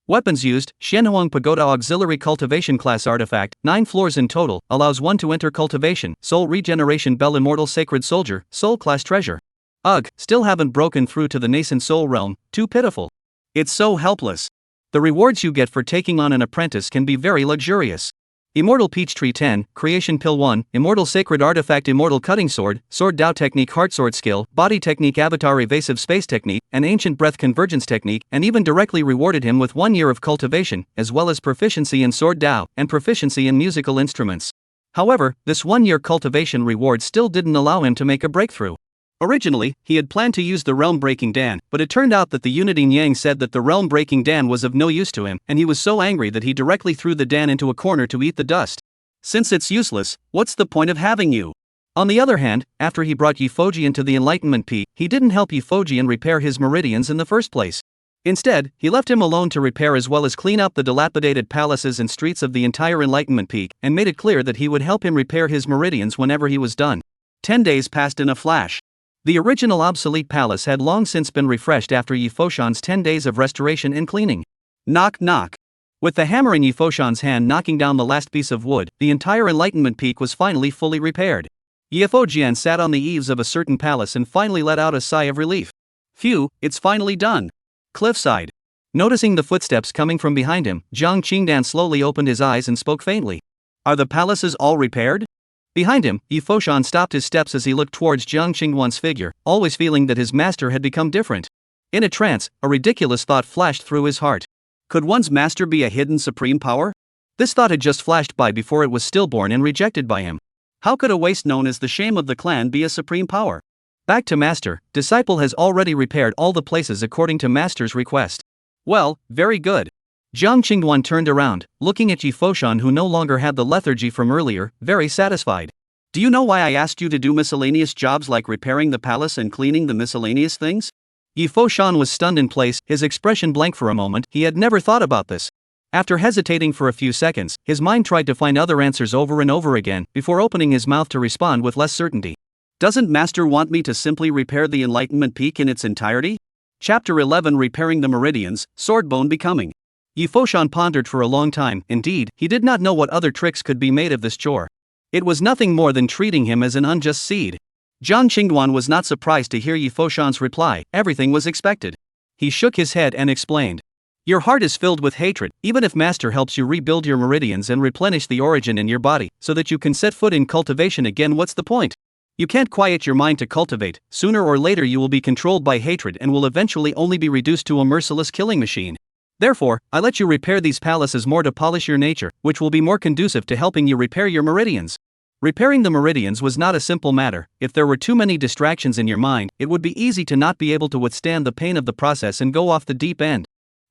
Weapons used, Shenhuang Pagoda Auxiliary Cultivation Class Artifact, 9 floors in total, allows one to enter Cultivation, Soul Regeneration Bell Immortal Sacred Soldier, Soul Class Treasure. Ugh, still haven't broken through to the nascent soul realm, too pitiful. It's so helpless. The rewards you get for taking on an apprentice can be very luxurious. Immortal Peachtree 10, Creation Pill 1, Immortal Sacred Artifact Immortal Cutting Sword, Sword Dao Technique Heart Sword Skill, Body Technique Avatar Evasive Space Technique, an Ancient Breath Convergence Technique, and even directly rewarded him with 1 year of cultivation, as well as proficiency in Sword Dao, and proficiency in musical instruments. However, this 1-year cultivation reward still didn't allow him to make a breakthrough. Originally, he had planned to use the Realm-Breaking Dan, but it turned out that the Unity Nyang said that the Realm-Breaking Dan was of no use to him, and he was so angry that he directly threw the Dan into a corner to eat the dust. Since it's useless, what's the point of having you? On the other hand, after he brought Yifojian to the Enlightenment Peak, he didn't help Yifojian repair his meridians in the first place. Instead, he left him alone to repair as well as clean up the dilapidated palaces and streets of the entire Enlightenment Peak, and made it clear that he would help him repair his meridians whenever he was done. 10 days passed in a flash. The original obsolete palace had long since been refreshed after Yifoshan's 10 days of restoration and cleaning. Knock knock. With the hammer in Yifoshan's hand knocking down the last piece of wood, the entire Enlightenment Peak was finally fully repaired. Yifojian sat on the eaves of a certain palace and finally let out a sigh of relief. Phew, it's finally done. Cliffside. Noticing the footsteps coming from behind him, Jiang Qingdan slowly opened his eyes and spoke faintly. Are the palaces all repaired? Behind him, Yifoshan stopped his steps as he looked towards Jiang Qingdan's figure, always feeling that his master had become different. In a trance, a ridiculous thought flashed through his heart. Could one's master be a hidden supreme power? This thought had just flashed by before it was stillborn and rejected by him. How could a waste known as the shame of the clan be a supreme power? Back to master, disciple has already repaired all the places according to master's request. Well, very good. Jiang Qingdan turned around, looking at Yifoshan who no longer had the lethargy from earlier, very satisfied. Do you know why I asked you to do miscellaneous jobs like repairing the palace and cleaning the miscellaneous things? Yifoshan was stunned in place, his expression blank for a moment. He had never thought about this. After hesitating for a few seconds, his mind tried to find other answers over and over again, before opening his mouth to respond with less certainty. Doesn't master want me to simply repair the Enlightenment Peak in its entirety? Chapter 11 Repairing the Meridians, Swordbone Becoming. Yifoshan pondered for a long time. Indeed, he did not know what other tricks could be made of this chore. It was nothing more than treating him as an unjust seed. Jiang Qingdan was not surprised to hear Yifoshan's reply. Everything was expected. He shook his head and explained. Your heart is filled with hatred, even if master helps you rebuild your meridians and replenish the origin in your body, so that you can set foot in cultivation again. What's the point? You can't quiet your mind to cultivate. Sooner or later you will be controlled by hatred and will eventually only be reduced to a merciless killing machine. Therefore, I let you repair these palaces more to polish your nature, which will be more conducive to helping you repair your meridians. Repairing the meridians was not a simple matter. If there were too many distractions in your mind, it would be easy to not be able to withstand the pain of the process and go off the deep end.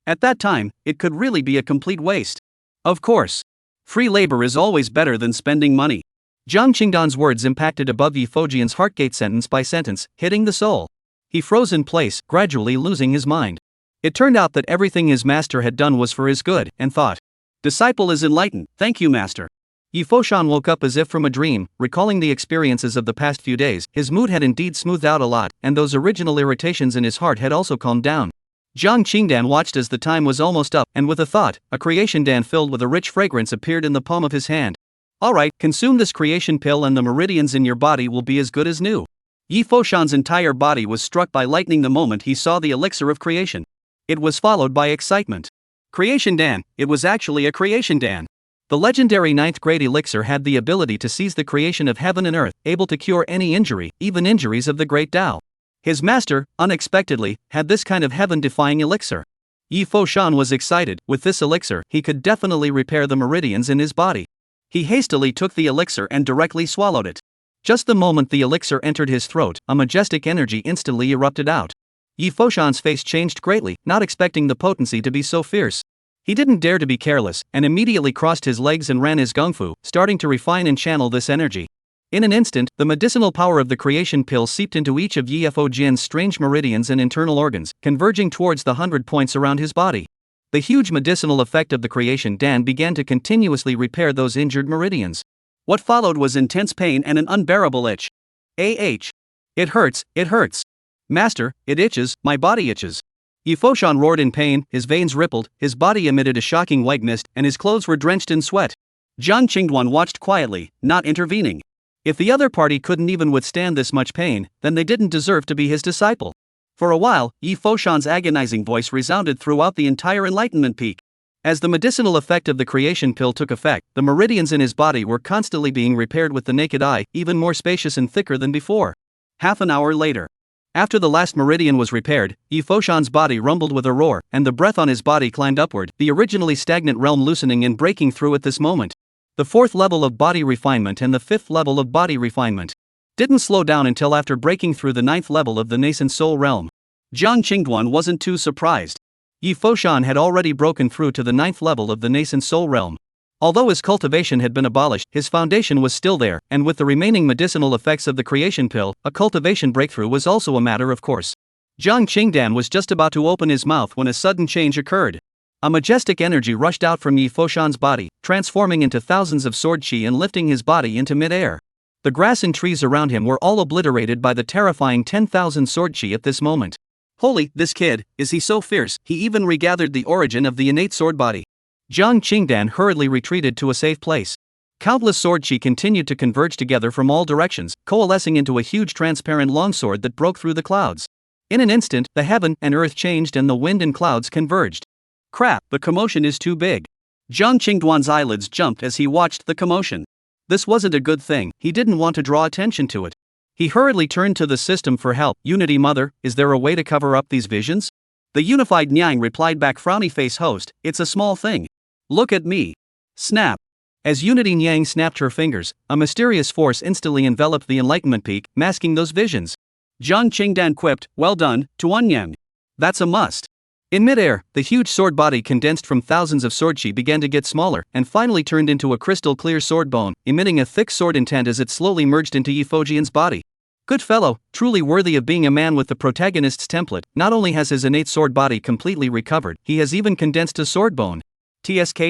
At that time, it could really be a complete waste. Of course, free labor is always better than spending money. Jiang Qingdan's words impacted above Yifojian's heartgate sentence by sentence, hitting the soul. He froze in place, gradually losing his mind. It turned out that everything his master had done was for his good, and thought. Disciple is enlightened, thank you master. Yifoshan woke up as if from a dream, recalling the experiences of the past few days. His mood had indeed smoothed out a lot, and those original irritations in his heart had also calmed down. Jiang Qingdan watched as the time was almost up, and with a thought, a creation dan filled with a rich fragrance appeared in the palm of his hand. Alright, consume this creation pill and the meridians in your body will be as good as new. Yifoshan's entire body was struck by lightning the moment he saw the elixir of creation. It was followed by excitement. Creation Dan, it was actually a creation Dan. The legendary 9th grade elixir had the ability to seize the creation of heaven and earth, able to cure any injury, even injuries of the great Tao. His master, unexpectedly, had this kind of heaven-defying elixir. Yifoshan was excited. With this elixir, he could definitely repair the meridians in his body. He hastily took the elixir and directly swallowed it. Just the moment the elixir entered his throat, a majestic energy instantly erupted out. Yifoshan's face changed greatly, not expecting the potency to be so fierce. He didn't dare to be careless, and immediately crossed his legs and ran his gung-fu, starting to refine and channel this energy. In an instant, the medicinal power of the creation pill seeped into each of Yifojian's strange meridians and internal organs, converging towards the 100 points around his body. The huge medicinal effect of the creation dan began to continuously repair those injured meridians. What followed was intense pain and an unbearable itch. It hurts, it hurts. Master, it itches, my body itches. Yifoshan roared in pain, his veins rippled, his body emitted a shocking white mist, and his clothes were drenched in sweat. Jiang Qingdan watched quietly, not intervening. If the other party couldn't even withstand this much pain, then they didn't deserve to be his disciple. For a while, Yifoshan's agonizing voice resounded throughout the entire Enlightenment Peak. As the medicinal effect of the creation pill took effect, the meridians in his body were constantly being repaired with the naked eye, even more spacious and thicker than before. Half an hour later, after the last meridian was repaired, Yi Foshan's body rumbled with a roar, and the breath on his body climbed upward, the originally stagnant realm loosening and breaking through at this moment. The fourth level of body refinement and the fifth level of body refinement didn't slow down until after breaking through the ninth level of the nascent soul realm. Jiang Qingduan wasn't too surprised. Yi Foshan had already broken through to the ninth level of the nascent soul realm. Although his cultivation had been abolished, his foundation was still there, and with the remaining medicinal effects of the creation pill, a cultivation breakthrough was also a matter of course. Jiang Qingdan was just about to open his mouth when a sudden change occurred. A majestic energy rushed out from Yi Foshan's body, transforming into thousands of sword chi and lifting his body into mid-air. The grass and trees around him were all obliterated by the terrifying 10,000 sword chi at this moment. Holy, this kid, is he so fierce, he even regathered the origin of the innate sword body. Jiang Qingdan hurriedly retreated to a safe place. Countless sword chi continued to converge together from all directions, coalescing into a huge transparent longsword that broke through the clouds. In an instant, the heaven and earth changed and the wind and clouds converged. Crap, the commotion is too big. Jiang Qingduan's eyelids jumped as he watched the commotion. This wasn't a good thing, he didn't want to draw attention to it. He hurriedly turned to the system for help. Unity Mother, is there a way to cover up these visions? The unified Nyang replied back, frowny face host, it's a small thing. Look at me. Snap. As Unity Nyang snapped her fingers, a mysterious force instantly enveloped the enlightenment peak, masking those visions. Jiang Qingdan quipped, well done, Tuan Yang. That's a must. In midair, the huge sword body condensed from thousands of sword chi began to get smaller, and finally turned into a crystal clear sword bone, emitting a thick sword intent as it slowly merged into Yi Fojian's body. Good fellow, truly worthy of being a man with the protagonist's template. Not only has his innate sword body completely recovered, he has even condensed a sword bone. TSK.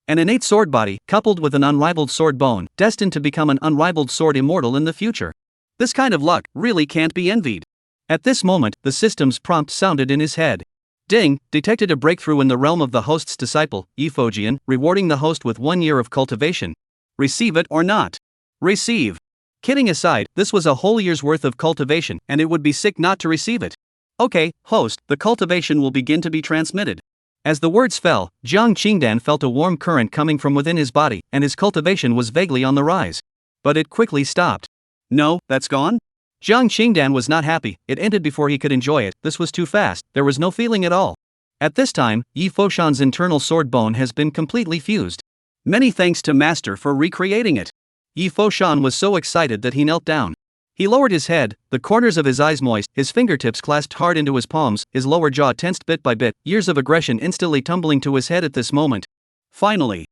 An innate sword body, coupled with an unrivaled sword bone, destined to become an unrivaled sword immortal in the future. This kind of luck really can't be envied. At this moment, the system's prompt sounded in his head. Ding, detected a breakthrough in the realm of the host's disciple, Yi Fojian, rewarding the host with 1 year of cultivation. Receive it or not? Receive. Kidding aside, this was a whole year's worth of cultivation, and it would be sick not to receive it. Okay, host, the cultivation will begin to be transmitted. As the words fell, Jiang Qingdan felt a warm current coming from within his body, and his cultivation was vaguely on the rise. But it quickly stopped. No, that's gone? Jiang Qingdan was not happy. It ended before he could enjoy it. This was too fast, there was no feeling at all. At this time, Yi Foshan's internal sword bone has been completely fused. Many thanks to Master for recreating it. Yi Foshan was so excited that he knelt down. He lowered his head, the corners of his eyes moist, his fingertips clasped hard into his palms, his lower jaw tensed bit by bit, years of aggression instantly tumbling to his head at this moment. Finally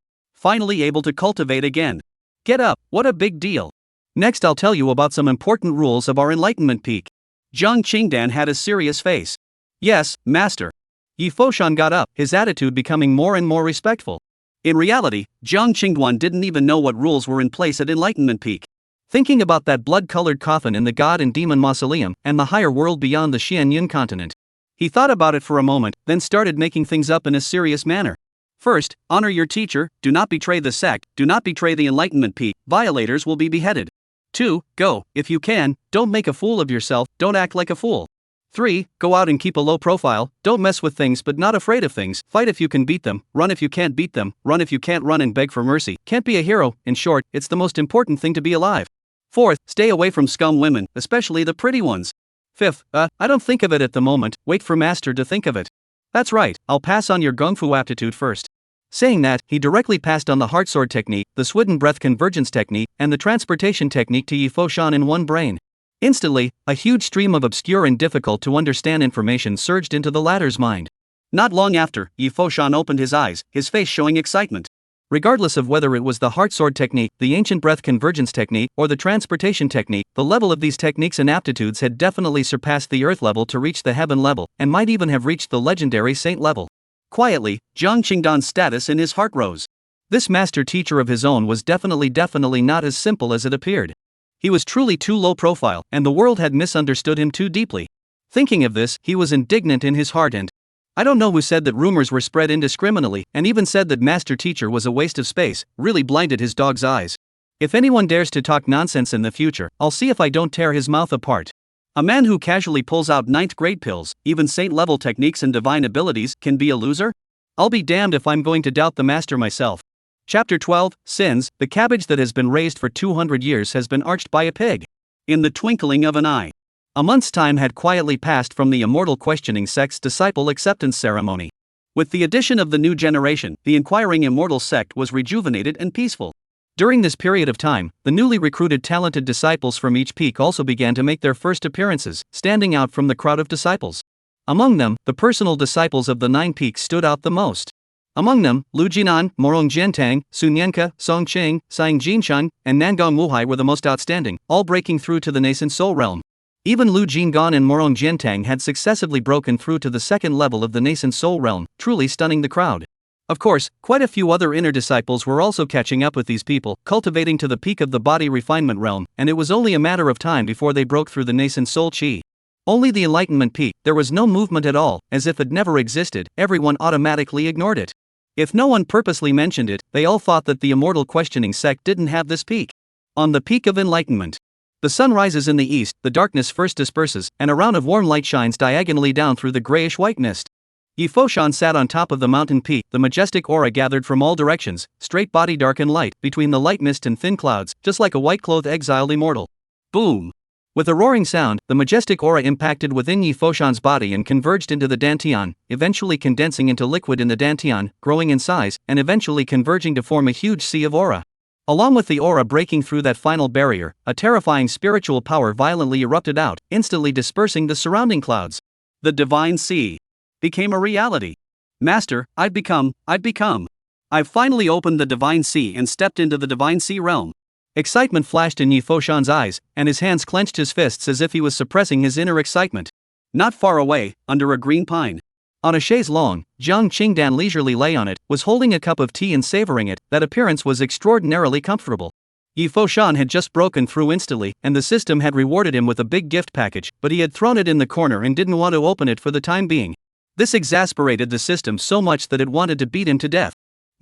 able to cultivate again. Get up, what a big deal. Next I'll tell you about some important rules of our enlightenment peak. Jiang Qingdan had a serious face. Yes, Master. Yi Foshan got up, his attitude becoming more and more respectful. In reality, Jiang Qingduan didn't even know what rules were in place at Enlightenment Peak. Thinking about that blood-colored coffin in the god and demon mausoleum, and the higher world beyond the Xianyun continent. He thought about it for a moment, then started making things up in a serious manner. First, honor your teacher, do not betray the sect, do not betray the Enlightenment Peak, violators will be beheaded. 2. Go, if you can, don't make a fool of yourself, don't act like a fool. 3. Go out and keep a low profile, don't mess with things but not afraid of things, fight if you can beat them, run if you can't beat them, run if you can't run and beg for mercy, can't be a hero, in short, it's the most important thing to be alive. 4th, stay away from scum women, especially the pretty ones. 5th, I don't think of it at the moment, wait for Master to think of it. That's right, I'll pass on your Gung Fu aptitude first. Saying that, he directly passed on the heart sword technique, the Swidden breath convergence technique, and the transportation technique to Yi Foshan in one brain. Instantly, a huge stream of obscure and difficult to understand information surged into the latter's mind. Not long after, Yi Foshan opened his eyes, his face showing excitement. Regardless of whether it was the heart sword technique, the ancient breath convergence technique, or the transportation technique, the level of these techniques and aptitudes had definitely surpassed the earth level to reach the heaven level, and might even have reached the legendary saint level. Quietly, Jiang Qingdan's status in his heart rose. This master teacher of his own was definitely not as simple as it appeared. He was truly too low profile, and the world had misunderstood him too deeply. Thinking of this, he was indignant in his heart and I don't know who said that rumors were spread indiscriminately, and even said that master teacher was a waste of space, really blinded his dog's eyes. If anyone dares to talk nonsense in the future, I'll see if I don't tear his mouth apart. A man who casually pulls out 9th grade pills, even saint-level techniques and divine abilities, can be a loser? I'll be damned if I'm going to doubt the master myself. Chapter 12, Sins. The cabbage that has been raised for 200 years has been arched by a pig. In the twinkling of an eye. A month's time had quietly passed from the Immortal questioning sect's disciple acceptance ceremony. With the addition of the new generation, the inquiring Immortal sect was rejuvenated and peaceful. During this period of time, the newly recruited talented disciples from each peak also began to make their first appearances, standing out from the crowd of disciples. Among them, the personal disciples of the 9 peaks stood out the most. Among them, Lu Jinan, Morong Jiantang, Sun Yenka, Song Qing, Sang Jinshan, and Nangong Wuhai were the most outstanding, all breaking through to the nascent soul realm. Even Lu Jingan and Morong Jiantang had successively broken through to the second level of the nascent soul realm, truly stunning the crowd. Of course, quite a few other inner disciples were also catching up with these people, cultivating to the peak of the body refinement realm, and it was only a matter of time before they broke through the nascent soul chi. Only the enlightenment peak, there was no movement at all, as if it never existed, everyone automatically ignored it. If no one purposely mentioned it, they all thought that the Immortal questioning sect didn't have this peak. On the peak of enlightenment. The sun rises in the east, the darkness first disperses, and a round of warm light shines diagonally down through the grayish-white mist. Yi Foshan sat on top of the mountain peak, the majestic aura gathered from all directions, straight body dark and light, between the light mist and thin clouds, just like a white-clothed exiled immortal. Boom! With a roaring sound, the majestic aura impacted within Yi Foshan's body and converged into the dantian, eventually condensing into liquid in the dantian, growing in size, and eventually converging to form a huge sea of aura. Along with the aura breaking through that final barrier, a terrifying spiritual power violently erupted out, instantly dispersing the surrounding clouds. The divine sea became a reality. Master, I've finally opened the divine sea and stepped into the divine sea realm. Excitement flashed in Yi Foshan's eyes, and his hands clenched his fists as if he was suppressing his inner excitement. Not far away, under a green pine. On a chaise longue, Jiang Qingdan leisurely lay on it, was holding a cup of tea and savoring it. That appearance was extraordinarily comfortable. Yi Foshan had just broken through instantly, and the system had rewarded him with a big gift package, but he had thrown it in the corner and didn't want to open it for the time being. This exasperated the system so much that it wanted to beat him to death.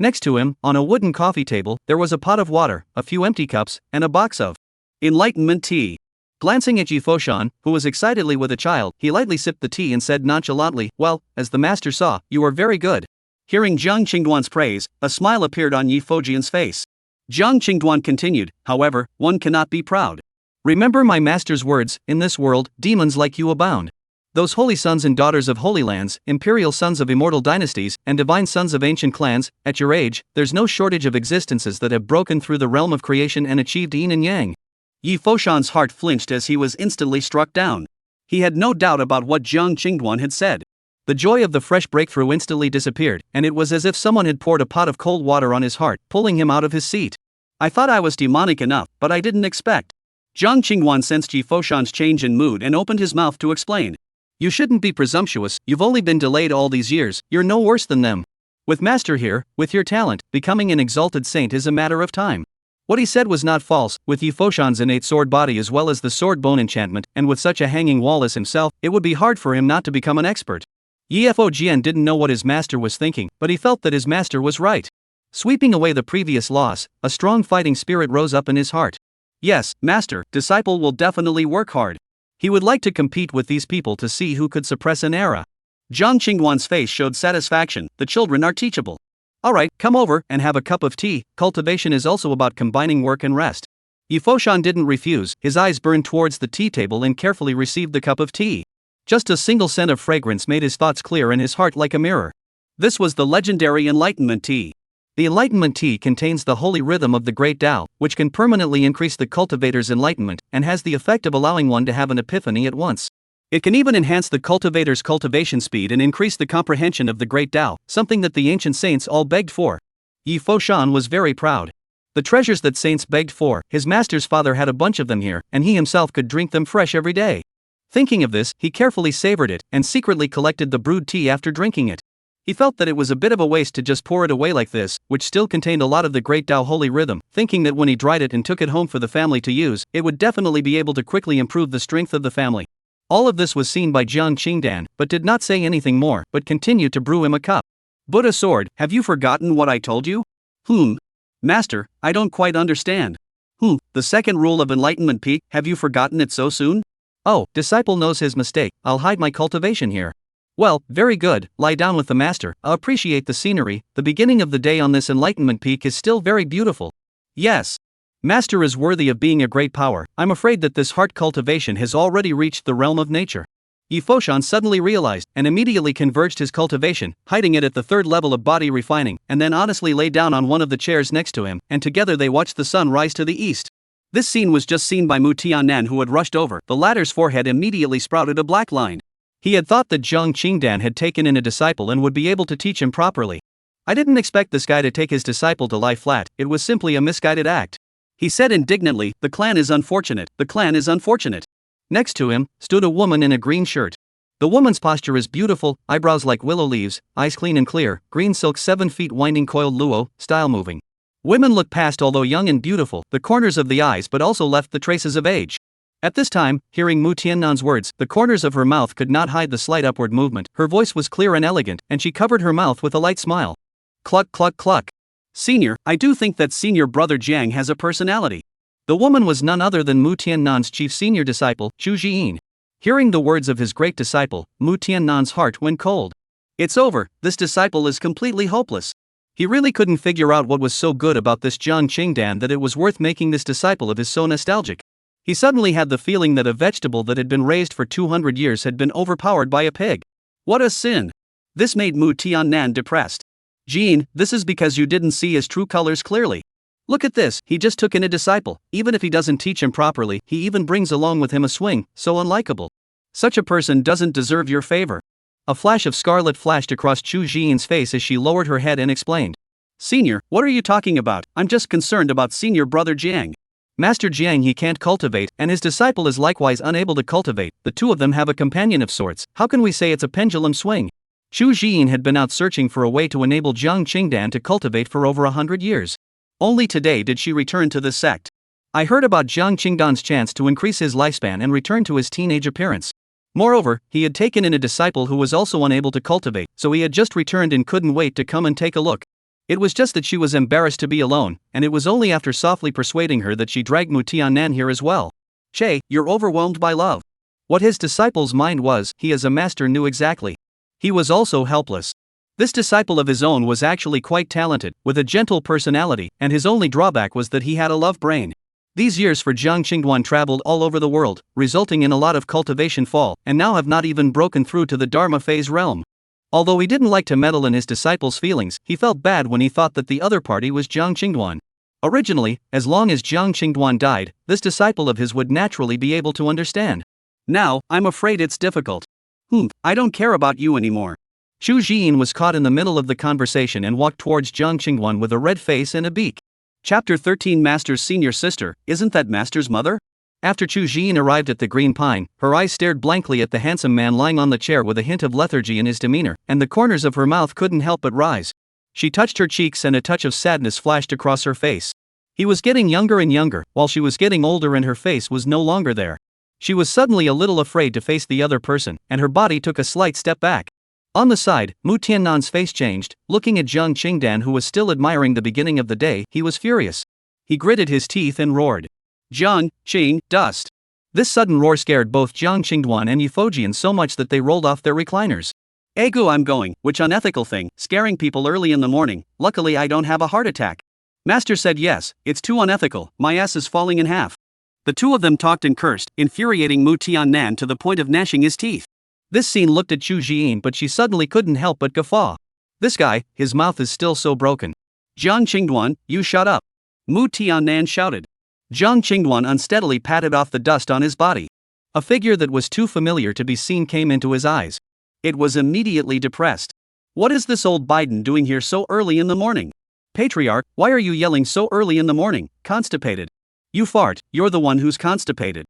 Next to him, on a wooden coffee table, there was a pot of water, a few empty cups, and a box of enlightenment tea. Glancing at Yi Foshan, who was excitedly with a child, he lightly sipped the tea and said nonchalantly, "Well, as the master saw, you are very good." Hearing Jiang Qingduan's praise, a smile appeared on Yi Fojian's face. Jiang Qingduan continued, "However, one cannot be proud. Remember my master's words, in this world, demons like you abound. Those holy sons and daughters of holy lands, imperial sons of immortal dynasties, and divine sons of ancient clans, at your age, there's no shortage of existences that have broken through the realm of creation and achieved yin and yang." Yi Foshan's heart flinched as he was instantly struck down. He had no doubt about what Jiang Qingduan had said. The joy of the fresh breakthrough instantly disappeared, and it was as if someone had poured a pot of cold water on his heart, pulling him out of his seat. "I thought I was demonic enough, but I didn't expect." Jiang Qingduan sensed Yi Foshan's change in mood and opened his mouth to explain. "You shouldn't be presumptuous, you've only been delayed all these years, you're no worse than them. With Master here, with your talent, becoming an exalted saint is a matter of time." What he said was not false. With Yi Foshan's innate sword body as well as the sword bone enchantment, and with such a hanging wall as himself, it would be hard for him not to become an expert. Yi Fojian didn't know what his master was thinking, but he felt that his master was right. Sweeping away the previous loss, a strong fighting spirit rose up in his heart. "Yes, master, disciple will definitely work hard. He would like to compete with these people to see who could suppress an era." Jiang Qingduan's face showed satisfaction. The children are teachable. "Alright, come over and have a cup of tea. Cultivation is also about combining work and rest." Yi Foshan didn't refuse, his eyes burned towards the tea table and carefully received the cup of tea. Just a single scent of fragrance made his thoughts clear and his heart like a mirror. This was the legendary enlightenment tea. The enlightenment tea contains the holy rhythm of the great Tao, which can permanently increase the cultivator's enlightenment, and has the effect of allowing one to have an epiphany at once. It can even enhance the cultivator's cultivation speed and increase the comprehension of the great Tao, something that the ancient saints all begged for. Yi Foshan was very proud. The treasures that saints begged for, his master's father had a bunch of them here, and he himself could drink them fresh every day. Thinking of this, he carefully savored it, and secretly collected the brewed tea after drinking it. He felt that it was a bit of a waste to just pour it away like this, which still contained a lot of the great Tao holy rhythm, thinking that when he dried it and took it home for the family to use, it would definitely be able to quickly improve the strength of the family. All of this was seen by Jiang Qingdan, but did not say anything more, but continued to brew him a cup. "Buddha sword, have you forgotten what I told you?" Master, I don't quite understand." The second rule of enlightenment peak, have you forgotten it so soon?" "Oh, disciple knows his mistake, I'll hide my cultivation here." Well, very good, lie down with the master, appreciate the scenery, the beginning of the day on this enlightenment peak is still very beautiful. Yes. Master is worthy of being a great power, I'm afraid that this heart cultivation has already reached the realm of nature. Yifoshan suddenly realized, and immediately converged his cultivation, hiding it at the third level of body refining, and then honestly lay down on one of the chairs next to him, and together they watched the sun rise to the east. This scene was just seen by Mu Tiannan, who had rushed over. The latter's forehead immediately sprouted a black line. He had thought that Zhang Qingdan had taken in a disciple and would be able to teach him properly. I didn't expect this guy to take his disciple to lie flat, it was simply a misguided act. He said indignantly, the clan is unfortunate, the clan is unfortunate. Next to him stood a woman in a green shirt. The woman's posture is beautiful, eyebrows like willow leaves, eyes clean and clear, green silk 7 feet winding coiled luo, style moving. Women look past although young and beautiful, the corners of the eyes but also left the traces of age. At this time, hearing Mu Tiannan's words, the corners of her mouth could not hide the slight upward movement, her voice was clear and elegant, and she covered her mouth with a light smile. Cluck cluck cluck. Senior, I do think that senior brother Jiang has a personality. The woman was none other than Mu Tiannan's chief senior disciple, Chu Jiyin. Hearing the words of his great disciple, Mu Tiannan's heart went cold. It's over, this disciple is completely hopeless. He really couldn't figure out what was so good about this Zhang Qingdan that it was worth making this disciple of his so nostalgic. He suddenly had the feeling that a vegetable that had been raised for 200 years had been overpowered by a pig. What a sin! This made Mu Tiannan depressed. Jean, this is because you didn't see his true colors clearly. Look at this, he just took in a disciple, even if he doesn't teach him properly, he even brings along with him a swing, so unlikable. Such a person doesn't deserve your favor. A flash of scarlet flashed across Chu Jiyin's face as she lowered her head and explained. Senior, what are you talking about? I'm just concerned about senior brother Jiang. Master Jiang he can't cultivate, and his disciple is likewise unable to cultivate, the two of them have a companion of sorts, how can we say it's a pendulum swing? Chu Jiyin had been out searching for a way to enable Zhang Qingdan to cultivate for over 100 years. Only today did she return to the sect. I heard about Zhang Qingdan's chance to increase his lifespan and return to his teenage appearance. Moreover, he had taken in a disciple who was also unable to cultivate, so he had just returned and couldn't wait to come and take a look. It was just that she was embarrassed to be alone, and it was only after softly persuading her that she dragged Mu Tiannan here as well. Che, you're overwhelmed by love. What his disciple's mind was, he as a master knew exactly. He was also helpless. This disciple of his own was actually quite talented, with a gentle personality, and his only drawback was that he had a love brain. These years for Zhang Qingduan traveled all over the world, resulting in a lot of cultivation fall, and now have not even broken through to the Dharma phase realm. Although he didn't like to meddle in his disciple's feelings, he felt bad when he thought that the other party was Zhang Qingduan. Originally, as long as Zhang Qingduan died, this disciple of his would naturally be able to understand. Now, I'm afraid it's difficult. I don't care about you anymore. Chu Jiyin was caught in the middle of the conversation and walked towards Zhang Qingduan with a red face and a beak. Chapter 13 Master's senior sister, isn't that Master's mother? After Chu Jiyin arrived at the green pine, her eyes stared blankly at the handsome man lying on the chair with a hint of lethargy in his demeanor, and the corners of her mouth couldn't help but rise. She touched her cheeks and a touch of sadness flashed across her face. He was getting younger and younger, while she was getting older and her face was no longer there. She was suddenly a little afraid to face the other person, and her body took a slight step back. On the side, Mu Tiannan's face changed. Looking at Zhang Qingdan, who was still admiring the beginning of the day, he was furious. He gritted his teeth and roared. Zhang, Qing, dust. This sudden roar scared both Zhang Qingduan and Yifojian so much that they rolled off their recliners. Egu, I'm going, which unethical thing, scaring people early in the morning, luckily I don't have a heart attack. Master said yes, it's too unethical, my ass is falling in half. The two of them talked and cursed, infuriating Mu Tiannan to the point of gnashing his teeth. This scene looked at Chu Jiyin, but she suddenly couldn't help but guffaw. This guy, his mouth is still so broken. Zhang Qingduan, you shut up. Mu Tiannan shouted. Zhang Qingduan unsteadily patted off the dust on his body. A figure that was too familiar to be seen came into his eyes. It was immediately depressed. What is this old Biden doing here so early in the morning? Patriarch, why are you yelling so early in the morning? Constipated. You fart, you're the one who's constipated.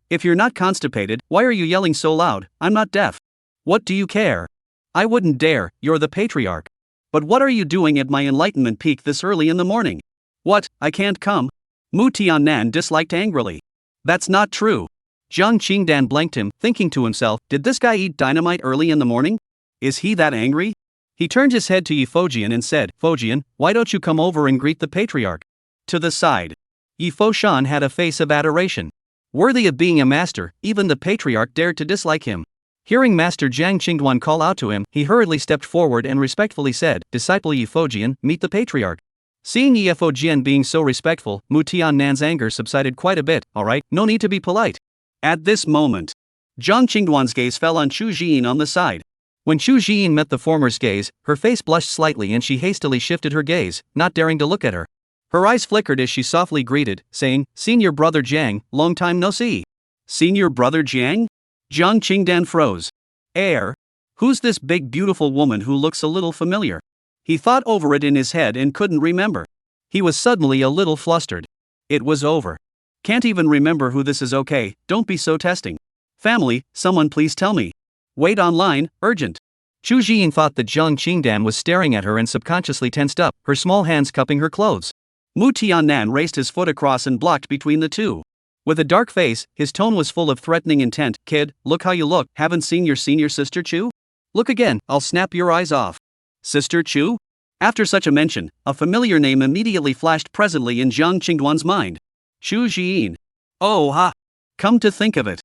If you're not constipated, why are you yelling so loud? I'm not deaf. What do you care? I wouldn't dare, you're the patriarch. But what are you doing at my enlightenment peak this early in the morning? What, I can't come? Mu Tiannan disliked angrily. That's not true. Zhang Qingdan blanked him, thinking to himself, did this guy eat dynamite early in the morning? Is he that angry? He turned his head to Yifojian and said, Fojian, why don't you come over and greet the patriarch? To the side. Yifoshan had a face of adoration. Worthy of being a master, even the patriarch dared to dislike him. Hearing Master Jiang Qingduan call out to him, he hurriedly stepped forward and respectfully said, "Disciple Yi Fojian, meet the patriarch." Seeing Yi Fojian being so respectful, Mu Tiannan's anger subsided quite a bit. "Alright, no need to be polite." At this moment, Jiang Qingduan's gaze fell on Chu Jiyin on the side. When Chu Jiyin met the former's gaze, her face blushed slightly and she hastily shifted her gaze, not daring to look at her. Her eyes flickered as she softly greeted, saying, "Senior brother Jiang, long time no see." "Senior brother Jiang?" Jiang Qingdan froze. Who's this big beautiful woman who looks a little familiar? He thought over it in his head and couldn't remember. He was suddenly a little flustered. It was over. Can't even remember who this is. Okay, don't be so testing. Family, someone please tell me. Wait online, urgent. Chu Jiyin thought that Jiang Qingdan was staring at her and subconsciously tensed up, her small hands cupping her clothes. Mu Tiannan raised his foot across and blocked between the two. With a dark face, his tone was full of threatening intent. "Kid, look how you look. Haven't seen your senior sister Chu? Look again, I'll snap your eyes off." Sister Chu? After such a mention, a familiar name immediately flashed presently in Jiang Qingduan's mind. Chu Jiyin. Oh ha! Come to think of it.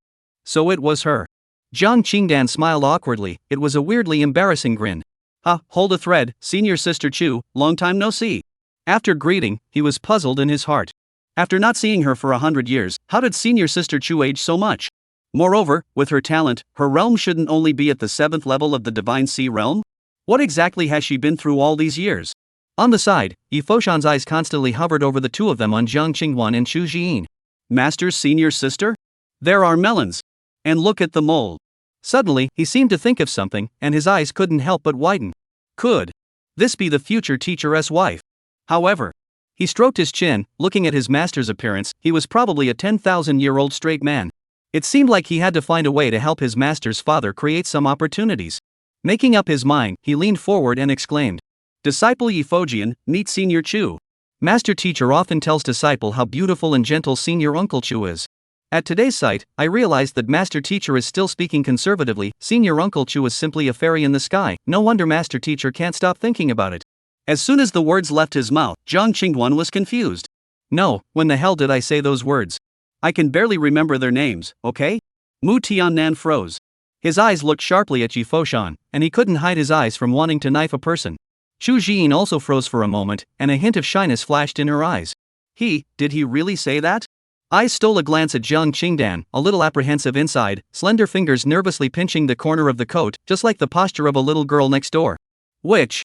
So it was her. Jiang Qingdan smiled awkwardly. It was a weirdly embarrassing grin. Hold a thread, senior sister Chu, long time no see. After greeting, he was puzzled in his heart. After not seeing her for 100 years, how did senior sister Chu age so much? Moreover, with her talent, her realm shouldn't only be at the 7th level of the Divine Sea realm? What exactly has she been through all these years? On the side, Yi Foshan's eyes constantly hovered over the two of them on Jiang Qingduan and Chu Jiyin. Master's senior sister? There are melons. And look at the mole. Suddenly, he seemed to think of something, and his eyes couldn't help but widen. Could this be the future teacher's wife? However, he stroked his chin, looking at his master's appearance. He was probably a 10,000-year-old straight man. It seemed like he had to find a way to help his master's father create some opportunities. Making up his mind, he leaned forward and exclaimed, "Disciple Yi Fojian, meet Senior Chu." Master teacher often tells disciple how beautiful and gentle Senior Uncle Chu is. At today's sight, I realized that Master Teacher is still speaking conservatively. Senior Uncle Chu is simply a fairy in the sky. No wonder Master Teacher can't stop thinking about it. As soon as the words left his mouth, Jiang Qingduan was confused. No, when the hell did I say those words? I can barely remember their names, okay? Mu Tiannan froze. His eyes looked sharply at Yi Foshan, and he couldn't hide his eyes from wanting to knife a person. Chu Jiyin also froze for a moment, and a hint of shyness flashed in her eyes. Did he really say that? Eyes stole a glance at Jiang Qingdan, a little apprehensive inside, slender fingers nervously pinching the corner of the coat, just like the posture of a little girl next door. Which,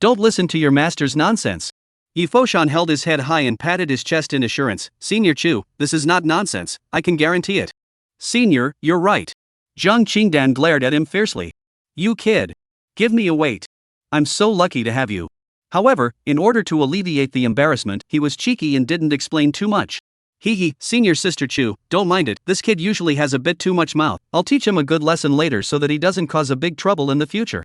don't listen to your master's nonsense. Yi Foshan held his head high and patted his chest in assurance. Senior Chu, this is not nonsense, I can guarantee it. Senior, you're right. Jiang Qingdan glared at him fiercely. You kid. Give me a wait. I'm so lucky to have you. However, in order to alleviate the embarrassment, he was cheeky and didn't explain too much. Senior sister Chu, don't mind it, this kid usually has a bit too much mouth. I'll teach him a good lesson later so that he doesn't cause a big trouble in the future.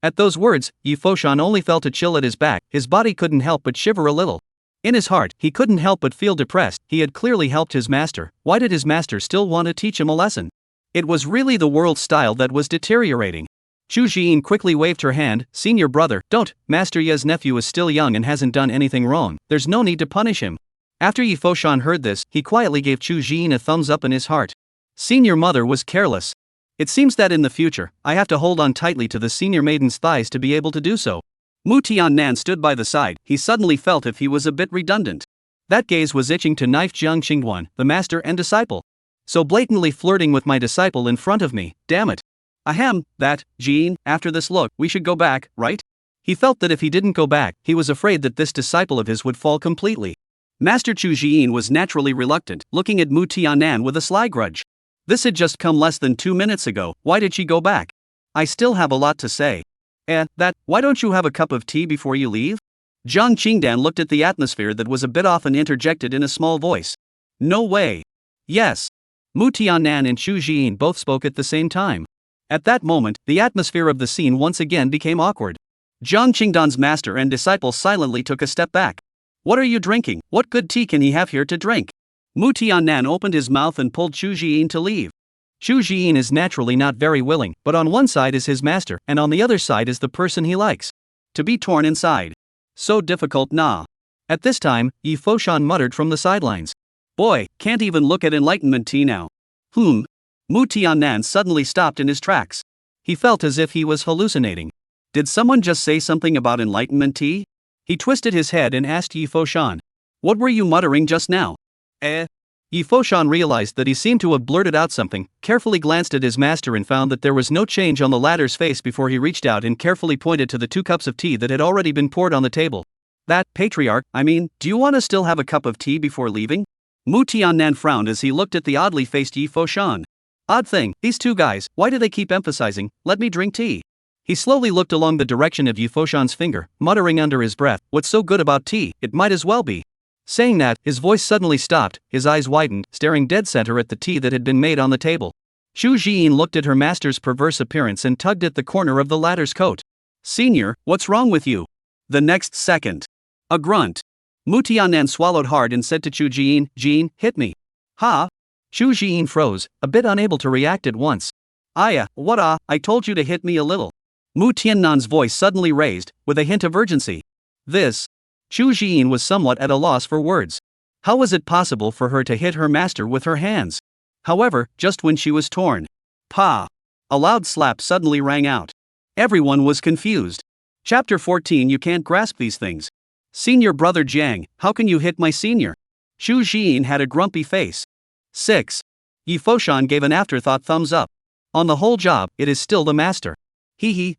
At those words, Yi Foshan only felt a chill at his back. His body couldn't help but shiver a little. In his heart, he couldn't help but feel depressed. He had clearly helped his master. Why did his master still want to teach him a lesson? It was really the world's style that was deteriorating. Chu Jiyin quickly waved her hand. Senior brother, don't. Master Ye's nephew is still young and hasn't done anything wrong. There's no need to punish him. After Yi Foshan heard this, he quietly gave Chu Jiyin a thumbs up in his heart. Senior mother was careless. It seems that in the future, I have to hold on tightly to the senior maiden's thighs to be able to do so. Mu Tiannan stood by the side. He suddenly felt if he was a bit redundant. That gaze was itching to knife Jiang Qingduan, the master and disciple. So blatantly flirting with my disciple in front of me, damn it. Ahem, Jiyin, after this look, we should go back, right? He felt that if he didn't go back, he was afraid that this disciple of his would fall completely. Master Chu Jiyin was naturally reluctant, looking at Mu Tiannan with a sly grudge. This had just come less than 2 minutes ago. Why did she go back? I still have a lot to say. Why don't you have a cup of tea before you leave? Jiang Qingdan looked at the atmosphere that was a bit off and interjected in a small voice. No way. Yes. Mu Tiannan and Chu Jiyin both spoke at the same time. At that moment, the atmosphere of the scene once again became awkward. Jiang Qingdan's master and disciple silently took a step back. What are you drinking? What good tea can he have here to drink? Mu Tiannan opened his mouth and pulled Chu Jiyin to leave. Chu Jiyin is naturally not very willing, but on one side is his master, and on the other side is the person he likes. To be torn inside. So difficult, nah. At this time, Yi Foshan muttered from the sidelines. Boy, can't even look at enlightenment tea now. Mu Mu Tiannan suddenly stopped in his tracks. He felt as if he was hallucinating. Did someone just say something about enlightenment tea? He twisted his head and asked Yi Foshan. What were you muttering just now? Yi Foshan realized that he seemed to have blurted out something, carefully glanced at his master and found that there was no change on the latter's face before he reached out and carefully pointed to the 2 cups of tea that had already been poured on the table. That, patriarch, do you want to still have a cup of tea before leaving? Mu Tiannan frowned as he looked at the oddly faced Yi Foshan. Odd thing, these 2 guys, why do they keep emphasizing, let me drink tea? He slowly looked along the direction of Yi Foshan's finger, muttering under his breath, what's so good about tea, it might as well be. Saying that, his voice suddenly stopped, his eyes widened, staring dead center at the tea that had been made on the table. Shu Jiyin looked at her master's perverse appearance and tugged at the corner of the latter's coat. Senior, what's wrong with you? The next second. A grunt. Mu Tiannan swallowed hard and said to Chu Jiyin, Jiyin, hit me. Ha? Chu Jiyin froze, a bit unable to react at once. What I told you to hit me a little. Mu Tiannan's voice suddenly raised, with a hint of urgency. This. Chu Jiyin was somewhat at a loss for words. How was it possible for her to hit her master with her hands? However, just when she was torn. Pa! A loud slap suddenly rang out. Everyone was confused. Chapter 14. You can't grasp these things. Senior brother Jiang, how can you hit my senior? Chu Jiyin had a grumpy face. 6. Yi Foshan gave an afterthought thumbs up. On the whole job, it is still the master.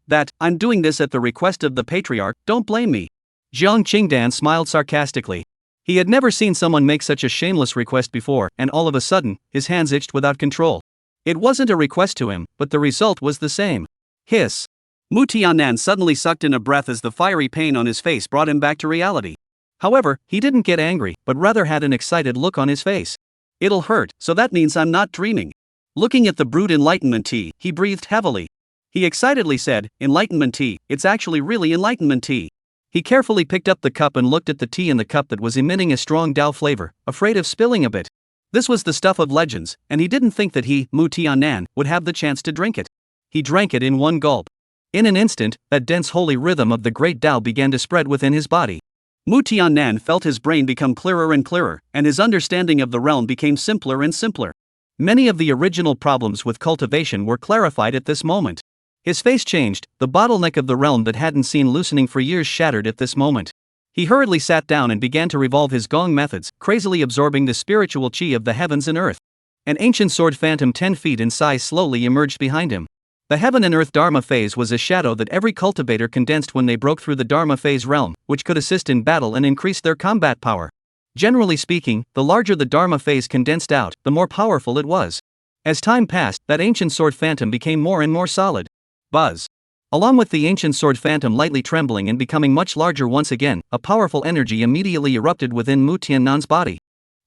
That, I'm doing this at the request of the patriarch, don't blame me. Jiang Qingdan smiled sarcastically. He had never seen someone make such a shameless request before, and all of a sudden, his hands itched without control. It wasn't a request to him, but the result was the same. Hiss. Mu Tiannan suddenly sucked in a breath as the fiery pain on his face brought him back to reality. However, he didn't get angry, but rather had an excited look on his face. It'll hurt, so that means I'm not dreaming. Looking at the brewed enlightenment tea, he breathed heavily. He excitedly said, enlightenment tea, it's actually really enlightenment tea. He carefully picked up the cup and looked at the tea in the cup that was emitting a strong Dao flavor, afraid of spilling a bit. This was the stuff of legends, and he didn't think that he, Mu Tiannan, would have the chance to drink it. He drank it in one gulp. In an instant, that dense holy rhythm of the great Dao began to spread within his body. Mu Tiannan felt his brain become clearer and clearer, and his understanding of the realm became simpler and simpler. Many of the original problems with cultivation were clarified at this moment. His face changed, the bottleneck of the realm that hadn't seen loosening for years shattered at this moment. He hurriedly sat down and began to revolve his gong methods, crazily absorbing the spiritual chi of the heavens and earth. An ancient sword phantom 10 feet in size slowly emerged behind him. The heaven and earth Dharma phase was a shadow that every cultivator condensed when they broke through the Dharma phase realm, which could assist in battle and increase their combat power. Generally speaking, the larger the Dharma phase condensed out, the more powerful it was. As time passed, that ancient sword phantom became more and more solid. Buzz. Along with the ancient sword phantom lightly trembling and becoming much larger once again, a powerful energy immediately erupted within Mu Tiannan's body.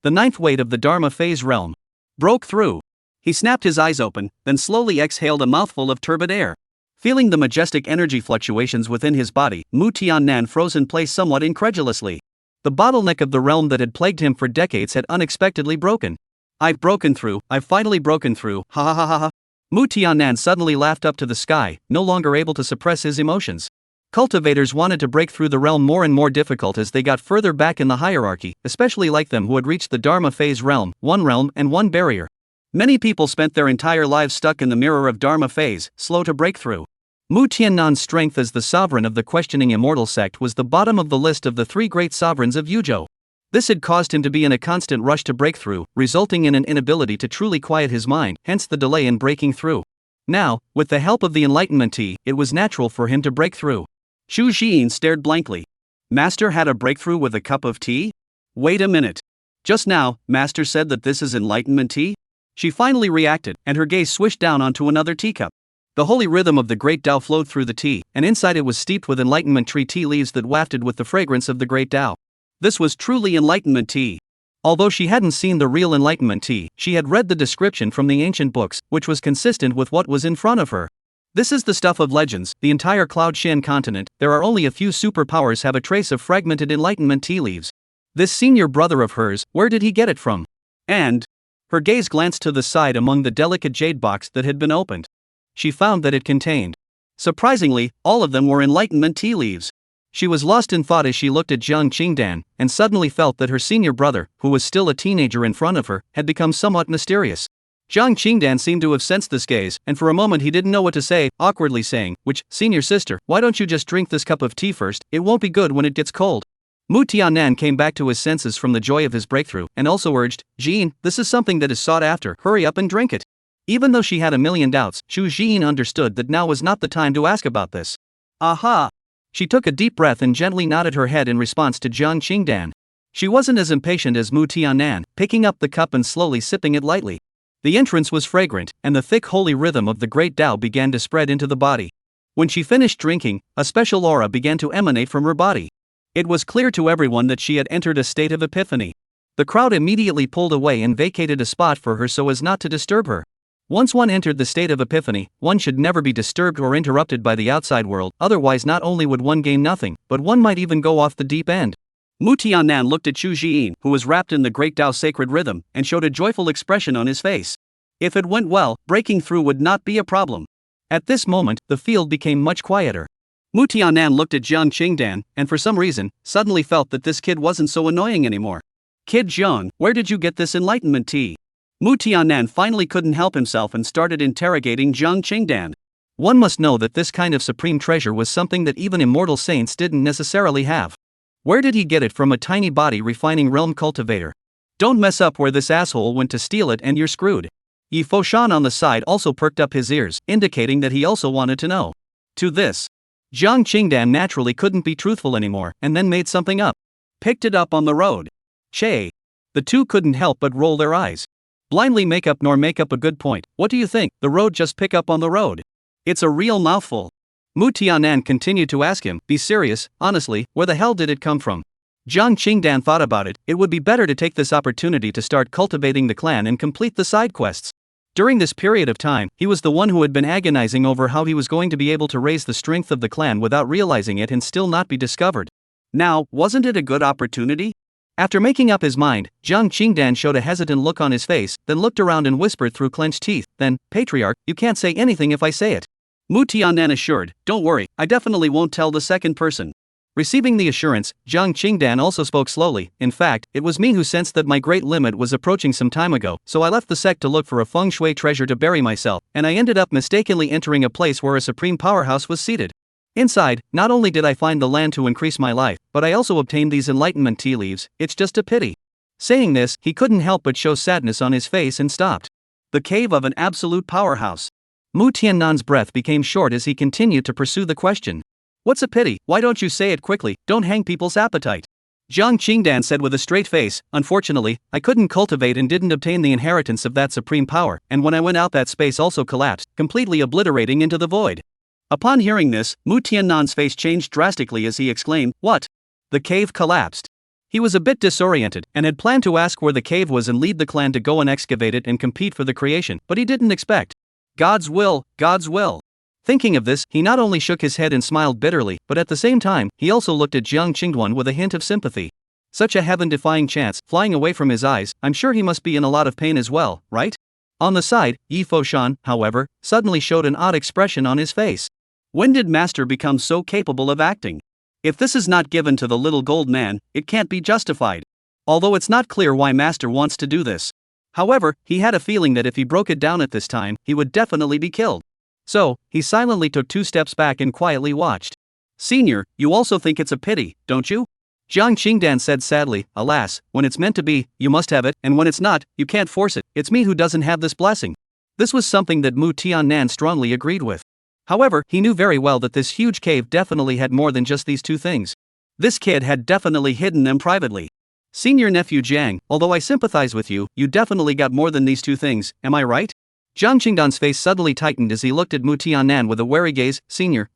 The 9th weight of the Dharma phase realm broke through. He snapped his eyes open, then slowly exhaled a mouthful of turbid air. Feeling the majestic energy fluctuations within his body, Mu Tiannan froze in place somewhat incredulously. The bottleneck of the realm that had plagued him for decades had unexpectedly broken. I've finally broken through, ha ha ha ha ha. Mu Tiannan suddenly laughed up to the sky, no longer able to suppress his emotions. Cultivators wanted to break through the realm more and more difficult as they got further back in the hierarchy, especially like them who had reached the Dharma phase realm and one barrier. Many people spent their entire lives stuck in the mirror of Dharma phase, slow to break through. Mu Tiannan's strength as the sovereign of the questioning Immortal sect was the bottom of the list of the 3 great sovereigns of Yuzhou. This had caused him to be in a constant rush to break through, resulting in an inability to truly quiet his mind, hence the delay in breaking through. Now, with the help of the enlightenment tea, it was natural for him to break through. Shu Jiyin stared blankly. Master had a breakthrough with a cup of tea? Wait a minute. Just now, Master said that this is enlightenment tea? She finally reacted, and her gaze swished down onto another teacup. The holy rhythm of the great Tao flowed through the tea, and inside it was steeped with enlightenment tree tea leaves that wafted with the fragrance of the great Tao. This was truly enlightenment tea. Although she hadn't seen the real enlightenment tea, she had read the description from the ancient books, which was consistent with what was in front of her. This is the stuff of legends, the entire Cloud Shan continent, there are only a few superpowers have a trace of fragmented enlightenment tea leaves. This senior brother of hers, where did he get it from? And her gaze glanced to the side among the delicate jade box that had been opened. She found that it contained. Surprisingly, all of them were enlightenment tea leaves. She was lost in thought as she looked at Jiang Qingdan, and suddenly felt that her senior brother, who was still a teenager in front of her, had become somewhat mysterious. Jiang Qingdan seemed to have sensed this gaze, and for a moment he didn't know what to say, awkwardly saying, senior sister, why don't you just drink this cup of tea first, it won't be good when it gets cold. Mu Tiannan came back to his senses from the joy of his breakthrough, and also urged, Jin, this is something that is sought after, hurry up and drink it. Even though she had a million doubts, Xu Jin understood that now was not the time to ask about this. Aha! She took a deep breath and gently nodded her head in response to Jiang Qingdan. She wasn't as impatient as Mu Tiannan, picking up the cup and slowly sipping it lightly. The entrance was fragrant, and the thick holy rhythm of the great Tao began to spread into the body. When she finished drinking, a special aura began to emanate from her body. It was clear to everyone that she had entered a state of epiphany. The crowd immediately pulled away and vacated a spot for her so as not to disturb her. Once one entered the state of epiphany, one should never be disturbed or interrupted by the outside world, otherwise not only would one gain nothing, but one might even go off the deep end. Mu Tiannan looked at Xu Jiyin, who was wrapped in the great Tao sacred rhythm, and showed a joyful expression on his face. If it went well, breaking through would not be a problem. At this moment, the field became much quieter. Mu Tiannan looked at Jiang Qingdan, and for some reason, suddenly felt that this kid wasn't so annoying anymore. Kid Jiang, where did you get this enlightenment tea? Mu Tiannan finally couldn't help himself and started interrogating Jiang Qingdan. One must know that this kind of supreme treasure was something that even immortal saints didn't necessarily have. Where did he get it from? A tiny body refining realm cultivator? Don't mess up where this asshole went to steal it and you're screwed. Yi Foshan on the side also perked up his ears, indicating that he also wanted to know. To this, Jiang Qingdan naturally couldn't be truthful anymore, and then made something up. Picked it up on the road. Che. The two couldn't help but roll their eyes. Blindly make up nor make up a good point. What do you think, the road just pick up on the road? It's a real mouthful. Mu Tiannan continued to ask him, be serious, honestly, where the hell did it come from? Jiang Qingdan thought about it, it would be better to take this opportunity to start cultivating the clan and complete the side quests. During this period of time, he was the one who had been agonizing over how he was going to be able to raise the strength of the clan without realizing it and still not be discovered. Now, wasn't it a good opportunity? After making up his mind, Jiang Qingdan showed a hesitant look on his face, then looked around and whispered through clenched teeth, then, Patriarch, you can't say anything if I say it. Mu Tiannan assured, don't worry, I definitely won't tell the second person. Receiving the assurance, Jiang Qingdan also spoke slowly, in fact, it was me who sensed that my great limit was approaching some time ago, so I left the sect to look for a feng shui treasure to bury myself, and I ended up mistakenly entering a place where a supreme powerhouse was seated. Inside, not only did I find the land to increase my life, but I also obtained these enlightenment tea leaves, it's just a pity. Saying this, he couldn't help but show sadness on his face and stopped. The cave of an absolute powerhouse. Mu Tiannan's breath became short as he continued to pursue the question. What's a pity, why don't you say it quickly, don't hang people's appetite. Jiang Qingdan said with a straight face, unfortunately, I couldn't cultivate and didn't obtain the inheritance of that supreme power, and when I went out that space also collapsed, completely obliterating into the void. Upon hearing this, Mu Tiannan's face changed drastically as he exclaimed, what? The cave collapsed. He was a bit disoriented, and had planned to ask where the cave was and lead the clan to go and excavate it and compete for the creation, but he didn't expect. God's will, God's will. Thinking of this, he not only shook his head and smiled bitterly, but at the same time, he also looked at Jiang Qingduan with a hint of sympathy. Such a heaven-defying chance, flying away from his eyes, I'm sure he must be in a lot of pain as well, right? On the side, Yi Foshan, however, suddenly showed an odd expression on his face. When did Master become so capable of acting? If this is not given to the little gold man, it can't be justified. Although it's not clear why Master wants to do this. However, he had a feeling that if he broke it down at this time, he would definitely be killed. So, he silently took 2 steps back and quietly watched. Senior, you also think it's a pity, don't you? Jiang Qingdan said sadly, alas, when it's meant to be, you must have it, and when it's not, you can't force it, it's me who doesn't have this blessing. This was something that Mu Tiannan strongly agreed with. However, he knew very well that this huge cave definitely had more than just these 2 things. This kid had definitely hidden them privately. Senior nephew Jiang, although I sympathize with you, you definitely got more than these 2 things, am I right? Jiang Qingdan's face suddenly tightened as he looked at Mu Tiannan with a wary gaze. Senior,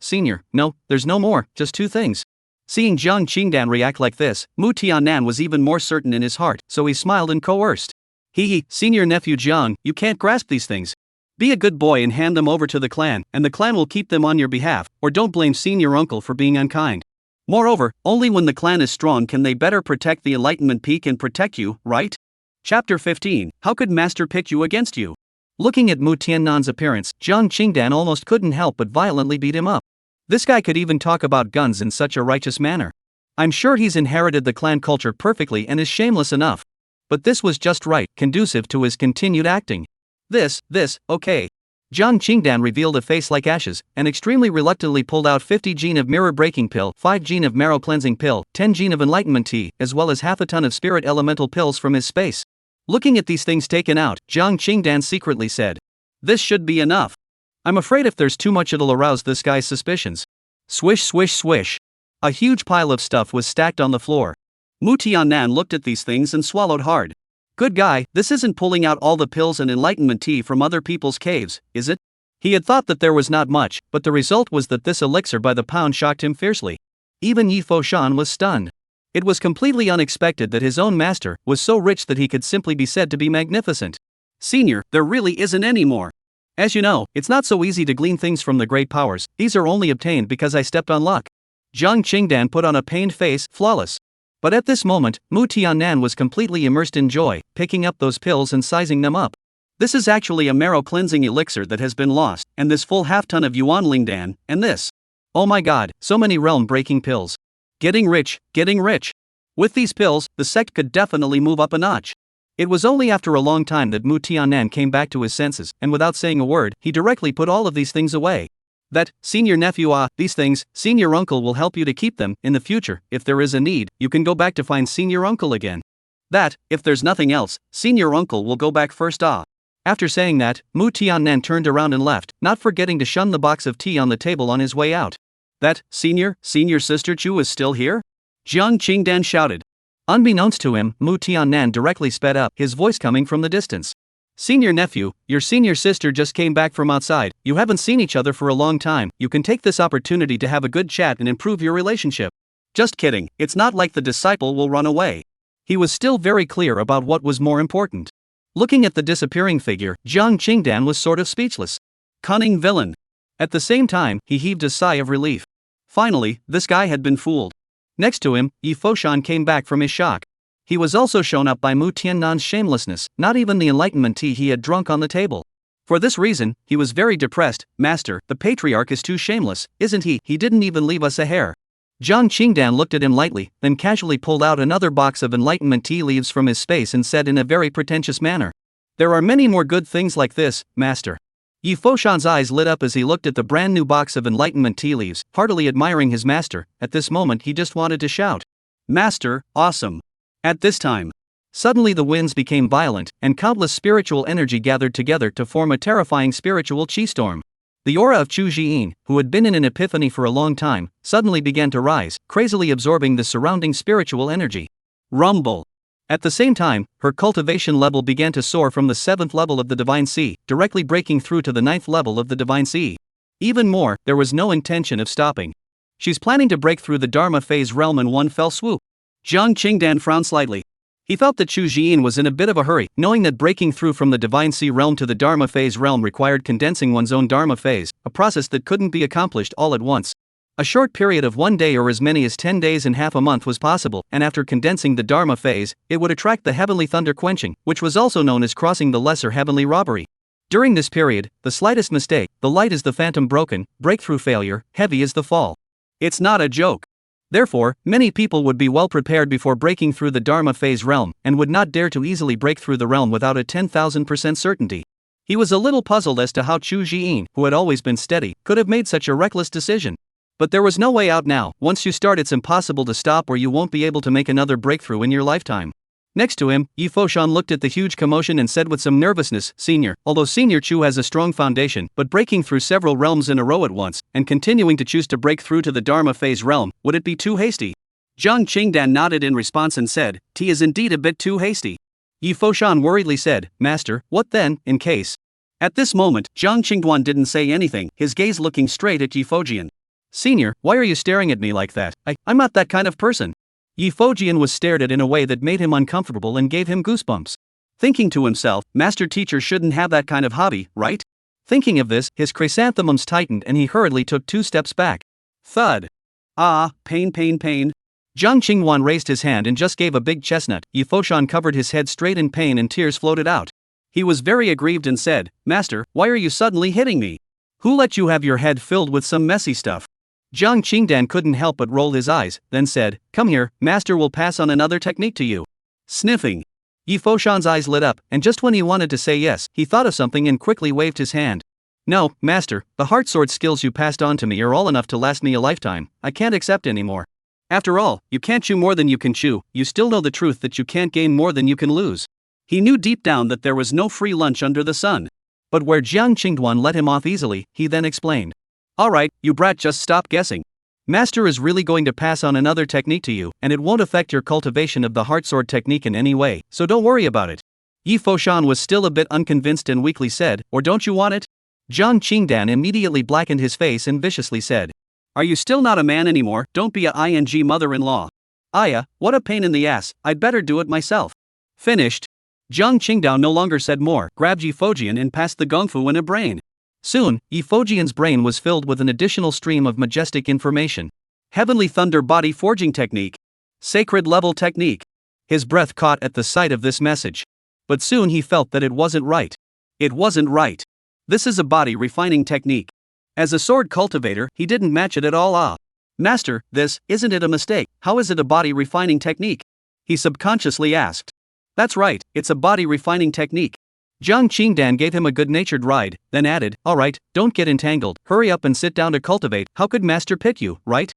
no, there's no more, just 2 things. Seeing Jiang Qingdan react like this, Mu Tiannan was even more certain in his heart, so he smiled and coerced. Senior nephew Jiang, you can't grasp these things. Be a good boy and hand them over to the clan, and the clan will keep them on your behalf, or don't blame senior uncle for being unkind. Moreover, only when the clan is strong can they better protect the Enlightenment Peak and protect you, right? Chapter 15, How could Master pick you against you? Looking at Mu Tiannan's appearance, Jiang Qingdan almost couldn't help but violently beat him up. This guy could even talk about guns in such a righteous manner. I'm sure he's inherited the clan culture perfectly and is shameless enough. But this was just right, conducive to his continued acting. Okay. Jiang Qingdan revealed a face like ashes, and extremely reluctantly pulled out 50 gene of mirror breaking pill, 5 gene of marrow cleansing pill, 10 gene of enlightenment tea, as well as half a ton of spirit elemental pills from his space. Looking at these things taken out, Jiang Qingdan secretly said, "This should be enough. I'm afraid if there's too much it'll arouse this guy's suspicions." Swish swish swish. A huge pile of stuff was stacked on the floor. Mu Tiannan looked at these things and swallowed hard. Good guy, this isn't pulling out all the pills and enlightenment tea from other people's caves, is it? He had thought that there was not much, but the result was that this elixir by the pound shocked him fiercely. Even Yi Foshan was stunned. It was completely unexpected that his own master was so rich that he could simply be said to be magnificent. Senior, there really isn't any more. As you know, it's not so easy to glean things from the great powers, these are only obtained because I stepped on luck. Jiang Qingdan put on a pained face, flawless. But at this moment, Mu Tiannan was completely immersed in joy, picking up those pills and sizing them up. This is actually a marrow cleansing elixir that has been lost, and this full half ton of Yuan Lingdan, and this. Oh my god, so many realm breaking pills. Getting rich, getting rich. With these pills, the sect could definitely move up a notch. It was only after a long time that Mu Tiannan came back to his senses, and without saying a word, he directly put all of these things away. That, senior nephew, these things, senior uncle will help you to keep them. In the future, if there is a need, you can go back to find senior uncle again. That, if there's nothing else, senior uncle will go back first. After saying that, Mu Tiannan turned around and left, not forgetting to shun the box of tea on the table on his way out. That, senior sister Chu is still here? Jiang Qingdan shouted. Unbeknownst to him, Mu Tiannan directly sped up, his voice coming from the distance. Senior nephew, your senior sister just came back from outside, you haven't seen each other for a long time, you can take this opportunity to have a good chat and improve your relationship. Just kidding, it's not like the disciple will run away. He was still very clear about what was more important. Looking at the disappearing figure, Jiang Qingdan was sort of speechless. Cunning villain. At the same time, he heaved a sigh of relief. Finally, this guy had been fooled. Next to him, Yi Foshan came back from his shock. He was also shown up by Mu Tiannan's shamelessness, not even the enlightenment tea he had drunk on the table. For this reason, he was very depressed. Master, the patriarch is too shameless, isn't he? He didn't even leave us a hair. Jiang Qingdan looked at him lightly, then casually pulled out another box of enlightenment tea leaves from his space and said in a very pretentious manner, "There are many more good things like this, master." Yi Foshan's eyes lit up as he looked at the brand new box of enlightenment tea leaves, heartily admiring his master. At this moment he just wanted to shout, "Master, awesome!" At this time, suddenly the winds became violent, and countless spiritual energy gathered together to form a terrifying spiritual chi storm. The aura of Chu Jiyin, who had been in an epiphany for a long time, suddenly began to rise, crazily absorbing the surrounding spiritual energy. Rumble. At the same time, her cultivation level began to soar from the 7th level of the Divine Sea, directly breaking through to the 9th level of the Divine Sea. Even more, there was no intention of stopping. She's planning to break through the Dharma phase realm in one fell swoop. Jiang Qingdan frowned slightly. He felt that Chu Jiyin was in a bit of a hurry, knowing that breaking through from the Divine Sea realm to the Dharma phase realm required condensing one's own Dharma phase, a process that couldn't be accomplished all at once. A short period of 1 day or as many as 10 days and half a month was possible, and after condensing the Dharma phase, it would attract the heavenly thunder quenching, which was also known as crossing the lesser heavenly robbery. During this period, the slightest mistake, the light is the phantom broken, breakthrough failure, heavy is the fall. It's not a joke. Therefore, many people would be well prepared before breaking through the Dharma phase realm, and would not dare to easily break through the realm without a 10,000% certainty. He was a little puzzled as to how Chu Jiyin, who had always been steady, could have made such a reckless decision. But there was no way out now. Once you start, it's impossible to stop, or you won't be able to make another breakthrough in your lifetime. Next to him, Yi Foshan looked at the huge commotion and said with some nervousness, "Senior, although Senior Chu has a strong foundation, but breaking through several realms in a row at once, and continuing to choose to break through to the Dharma phase realm, would it be too hasty?" Jiang Qingdan nodded in response and said, "Tea is indeed a bit too hasty." Yi Foshan worriedly said, "Master, what then, in case?" At this moment, Jiang Qingduan didn't say anything, his gaze looking straight at Yi Fojian. "Senior, why are you staring at me like that? I'm not that kind of person." Yi Fojian was stared at in a way that made him uncomfortable and gave him goosebumps. Thinking to himself, master teacher shouldn't have that kind of hobby, right? Thinking of this, his chrysanthemums tightened and he hurriedly took 2 steps back. Thud. Ah, pain. Jiang Qingduan raised his hand and just gave a big chestnut. Yi Foshan covered his head straight in pain and tears floated out. He was very aggrieved and said, "Master, why are you suddenly hitting me? Who let you have your head filled with some messy stuff?" Jiang Qingdan couldn't help but roll his eyes, then said, "Come here, master will pass on another technique to you." Sniffing. Yi Foshan's eyes lit up, and just when he wanted to say yes, he thought of something and quickly waved his hand. No, master, the heart sword skills you passed on to me are all enough to last me a lifetime. I can't accept anymore. After all, you can't chew more than you can chew, you still know the truth that you can't gain more than you can lose. He knew deep down that there was no free lunch under the sun. But where Jiang Qingduan let him off easily, he then explained. Alright, you brat, just stop guessing. Master is really going to pass on another technique to you, and it won't affect your cultivation of the heart sword technique in any way, so don't worry about it. Yi Foshan was still a bit unconvinced and weakly said, or don't you want it? Jiang Qingdan immediately blackened his face and viciously said. Are you still not a man anymore? Don't be a ing mother-in-law. Aya, what a pain in the ass, I'd better do it myself. Finished. Jiang Qingdao no longer said more, grabbed Yi Fojian and passed the gongfu in a brain. Soon, Yi Fojian's brain was filled with an additional stream of majestic information. Heavenly Thunder Body Forging Technique. Sacred Level Technique. His breath caught at the sight of this message. But soon he felt that it wasn't right. It wasn't right. This is a body refining technique. As a sword cultivator, he didn't match it at all. Master, isn't it a mistake? How is it a body refining technique? He subconsciously asked. That's right, it's a body refining technique. Jiang Qingdan gave him a good-natured ride, then added, alright, don't get entangled, hurry up and sit down to cultivate. How could master pick you, right?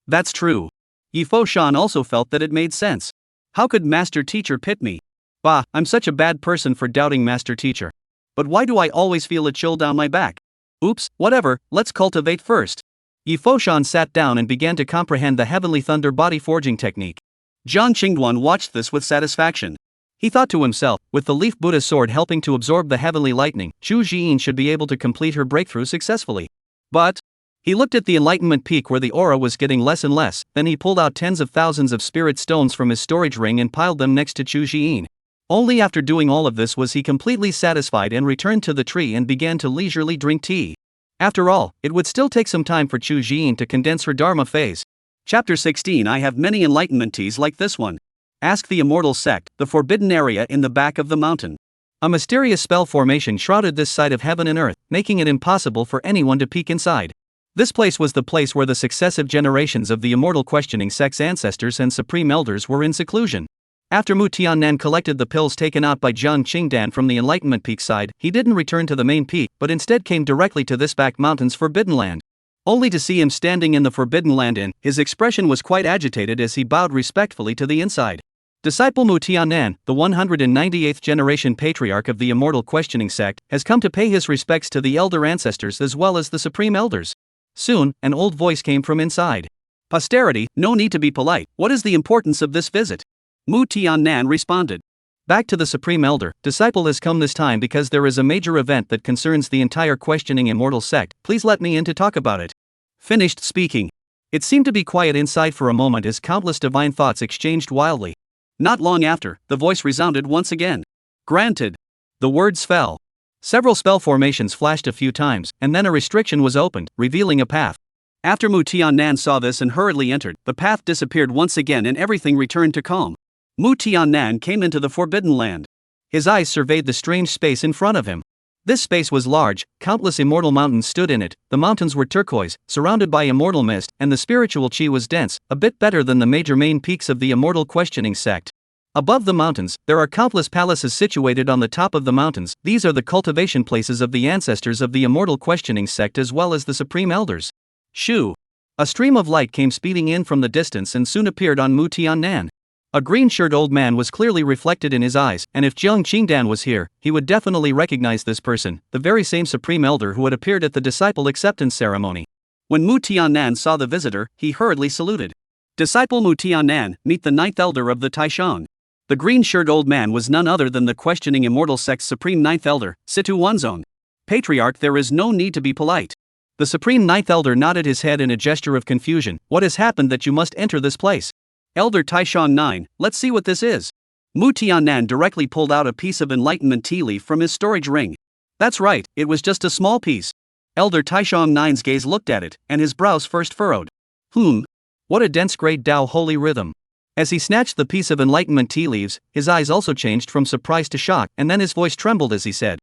That's true. Yi Foshan also felt that it made sense. How could master teacher pit me? Bah, I'm such a bad person for doubting master teacher. But why do I always feel a chill down my back? Oops, whatever, let's cultivate first. Yi Foshan sat down and began to comprehend the Heavenly Thunder Body Forging Technique. Jiang Qingduan watched this with satisfaction. He thought to himself, with the Leaf Buddha sword helping to absorb the heavenly lightning, Zhu Jiyin should be able to complete her breakthrough successfully. But he looked at the enlightenment peak where the aura was getting less and less, then he pulled out tens of thousands of spirit stones from his storage ring and piled them next to Zhu Jiyin. Only after doing all of this was he completely satisfied and returned to the tree and began to leisurely drink tea. After all, it would still take some time for Zhu Jiyin to condense her Dharma phase. Chapter 16. I have many enlightenment teas like this one. Ask the Immortal sect, the forbidden area in the back of the mountain. A mysterious spell formation shrouded this side of heaven and earth, making it impossible for anyone to peek inside. This place was the place where the successive generations of the Immortal questioning sect's ancestors and supreme elders were in seclusion. After Mu Tiannan collected the pills taken out by Jiang Qingdan from the Enlightenment Peak side, he didn't return to the main peak but instead came directly to this back mountain's Forbidden Land. Only to see him standing in the Forbidden Land his expression was quite agitated as he bowed respectfully to the inside. Disciple Mu Tiannan, the 198th generation patriarch of the Immortal questioning sect, has come to pay his respects to the elder ancestors as well as the supreme elders. Soon, an old voice came from inside. Posterity, no need to be polite, what is the importance of this visit? Mu Tiannan responded. Back to the Supreme Elder, disciple has come this time because there is a major event that concerns the entire questioning Immortal sect, please let me in to talk about it. Finished speaking. It seemed to be quiet inside for a moment as countless divine thoughts exchanged wildly. Not long after, the voice resounded once again. Granted. The words fell. Several spell formations flashed a few times, and then a restriction was opened, revealing a path. After Mu Tiannan saw this and hurriedly entered, the path disappeared once again and everything returned to calm. Mu Tiannan came into the Forbidden Land. His eyes surveyed the strange space in front of him. This space was large, countless immortal mountains stood in it, the mountains were turquoise, surrounded by immortal mist, and the spiritual chi was dense, a bit better than the major main peaks of the Immortal questioning sect. Above the mountains, there are countless palaces situated on the top of the mountains, these are the cultivation places of the ancestors of the Immortal questioning sect as well as the supreme elders. Shoo! A stream of light came speeding in from the distance and soon appeared on Mu Tiannan. A green-shirt old man was clearly reflected in his eyes, and if Jiang Qingdan was here, he would definitely recognize this person, the very same supreme elder who had appeared at the disciple acceptance ceremony. When Mu Tiannan saw the visitor, he hurriedly saluted. Disciple Mu Tiannan, meet the ninth elder of the Taishan. The green-shirt old man was none other than the questioning Immortal sect's supreme ninth elder, Situ Wanzong. Patriarch, there is no need to be polite. The supreme ninth elder nodded his head in a gesture of confusion. What has happened that you must enter this place? Elder Taishan 9, let's see what this is. Mu Tiannan directly pulled out a piece of enlightenment tea leaf from his storage ring. That's right, it was just a small piece. Elder Taishan 9's gaze looked at it, and his brows first furrowed. What a dense great Tao holy rhythm. As he snatched the piece of enlightenment tea leaves, his eyes also changed from surprise to shock, and then his voice trembled as he said.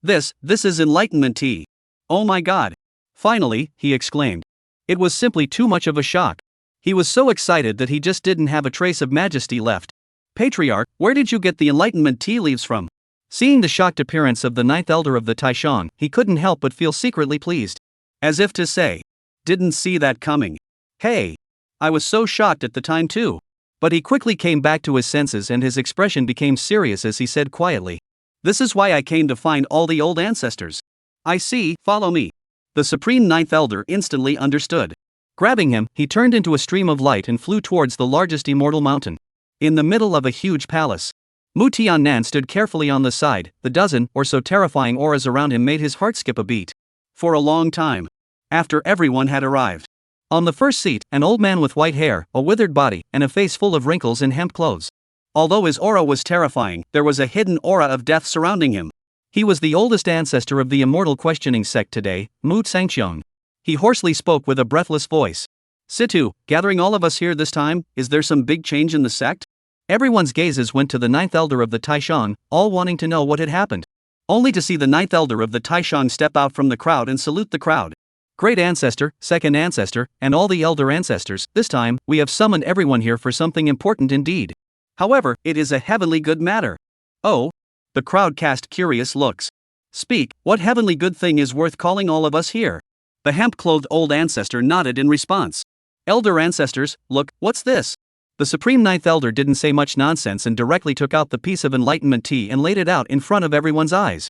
This is enlightenment tea. Oh my god. Finally, he exclaimed. It was simply too much of a shock. He was so excited that he just didn't have a trace of majesty left. Patriarch, where did you get the enlightenment tea leaves from? Seeing the shocked appearance of the ninth elder of the Taishang, he couldn't help but feel secretly pleased. As if to say, didn't see that coming. Hey! I was so shocked at the time too. But he quickly came back to his senses and his expression became serious as he said quietly. This is why I came to find all the old ancestors. I see, follow me. The supreme ninth elder instantly understood. Grabbing him, he turned into a stream of light and flew towards the largest immortal mountain. In the middle of a huge palace, Mu Tiannan stood carefully on the side. The dozen or so terrifying auras around him made his heart skip a beat. For a long time, after everyone had arrived, on the first seat, an old man with white hair, a withered body, and a face full of wrinkles and hemp clothes. Although his aura was terrifying, there was a hidden aura of death surrounding him. He was the oldest ancestor of the Immortal questioning sect today, Mu Sangqiong. He hoarsely spoke with a breathless voice. Situ, gathering all of us here this time, is there some big change in the sect? Everyone's gazes went to the ninth elder of the Taishang, all wanting to know what had happened. Only to see the ninth elder of the Taishang step out from the crowd and salute the crowd. Great ancestor, second ancestor, and all the elder ancestors, this time, we have summoned everyone here for something important indeed. However, it is a heavenly good matter. Oh? The crowd cast curious looks. Speak, what heavenly good thing is worth calling all of us here? The hemp-clothed old ancestor nodded in response. Elder ancestors, look, what's this? The supreme ninth elder didn't say much nonsense and directly took out the piece of enlightenment tea and laid it out in front of everyone's eyes.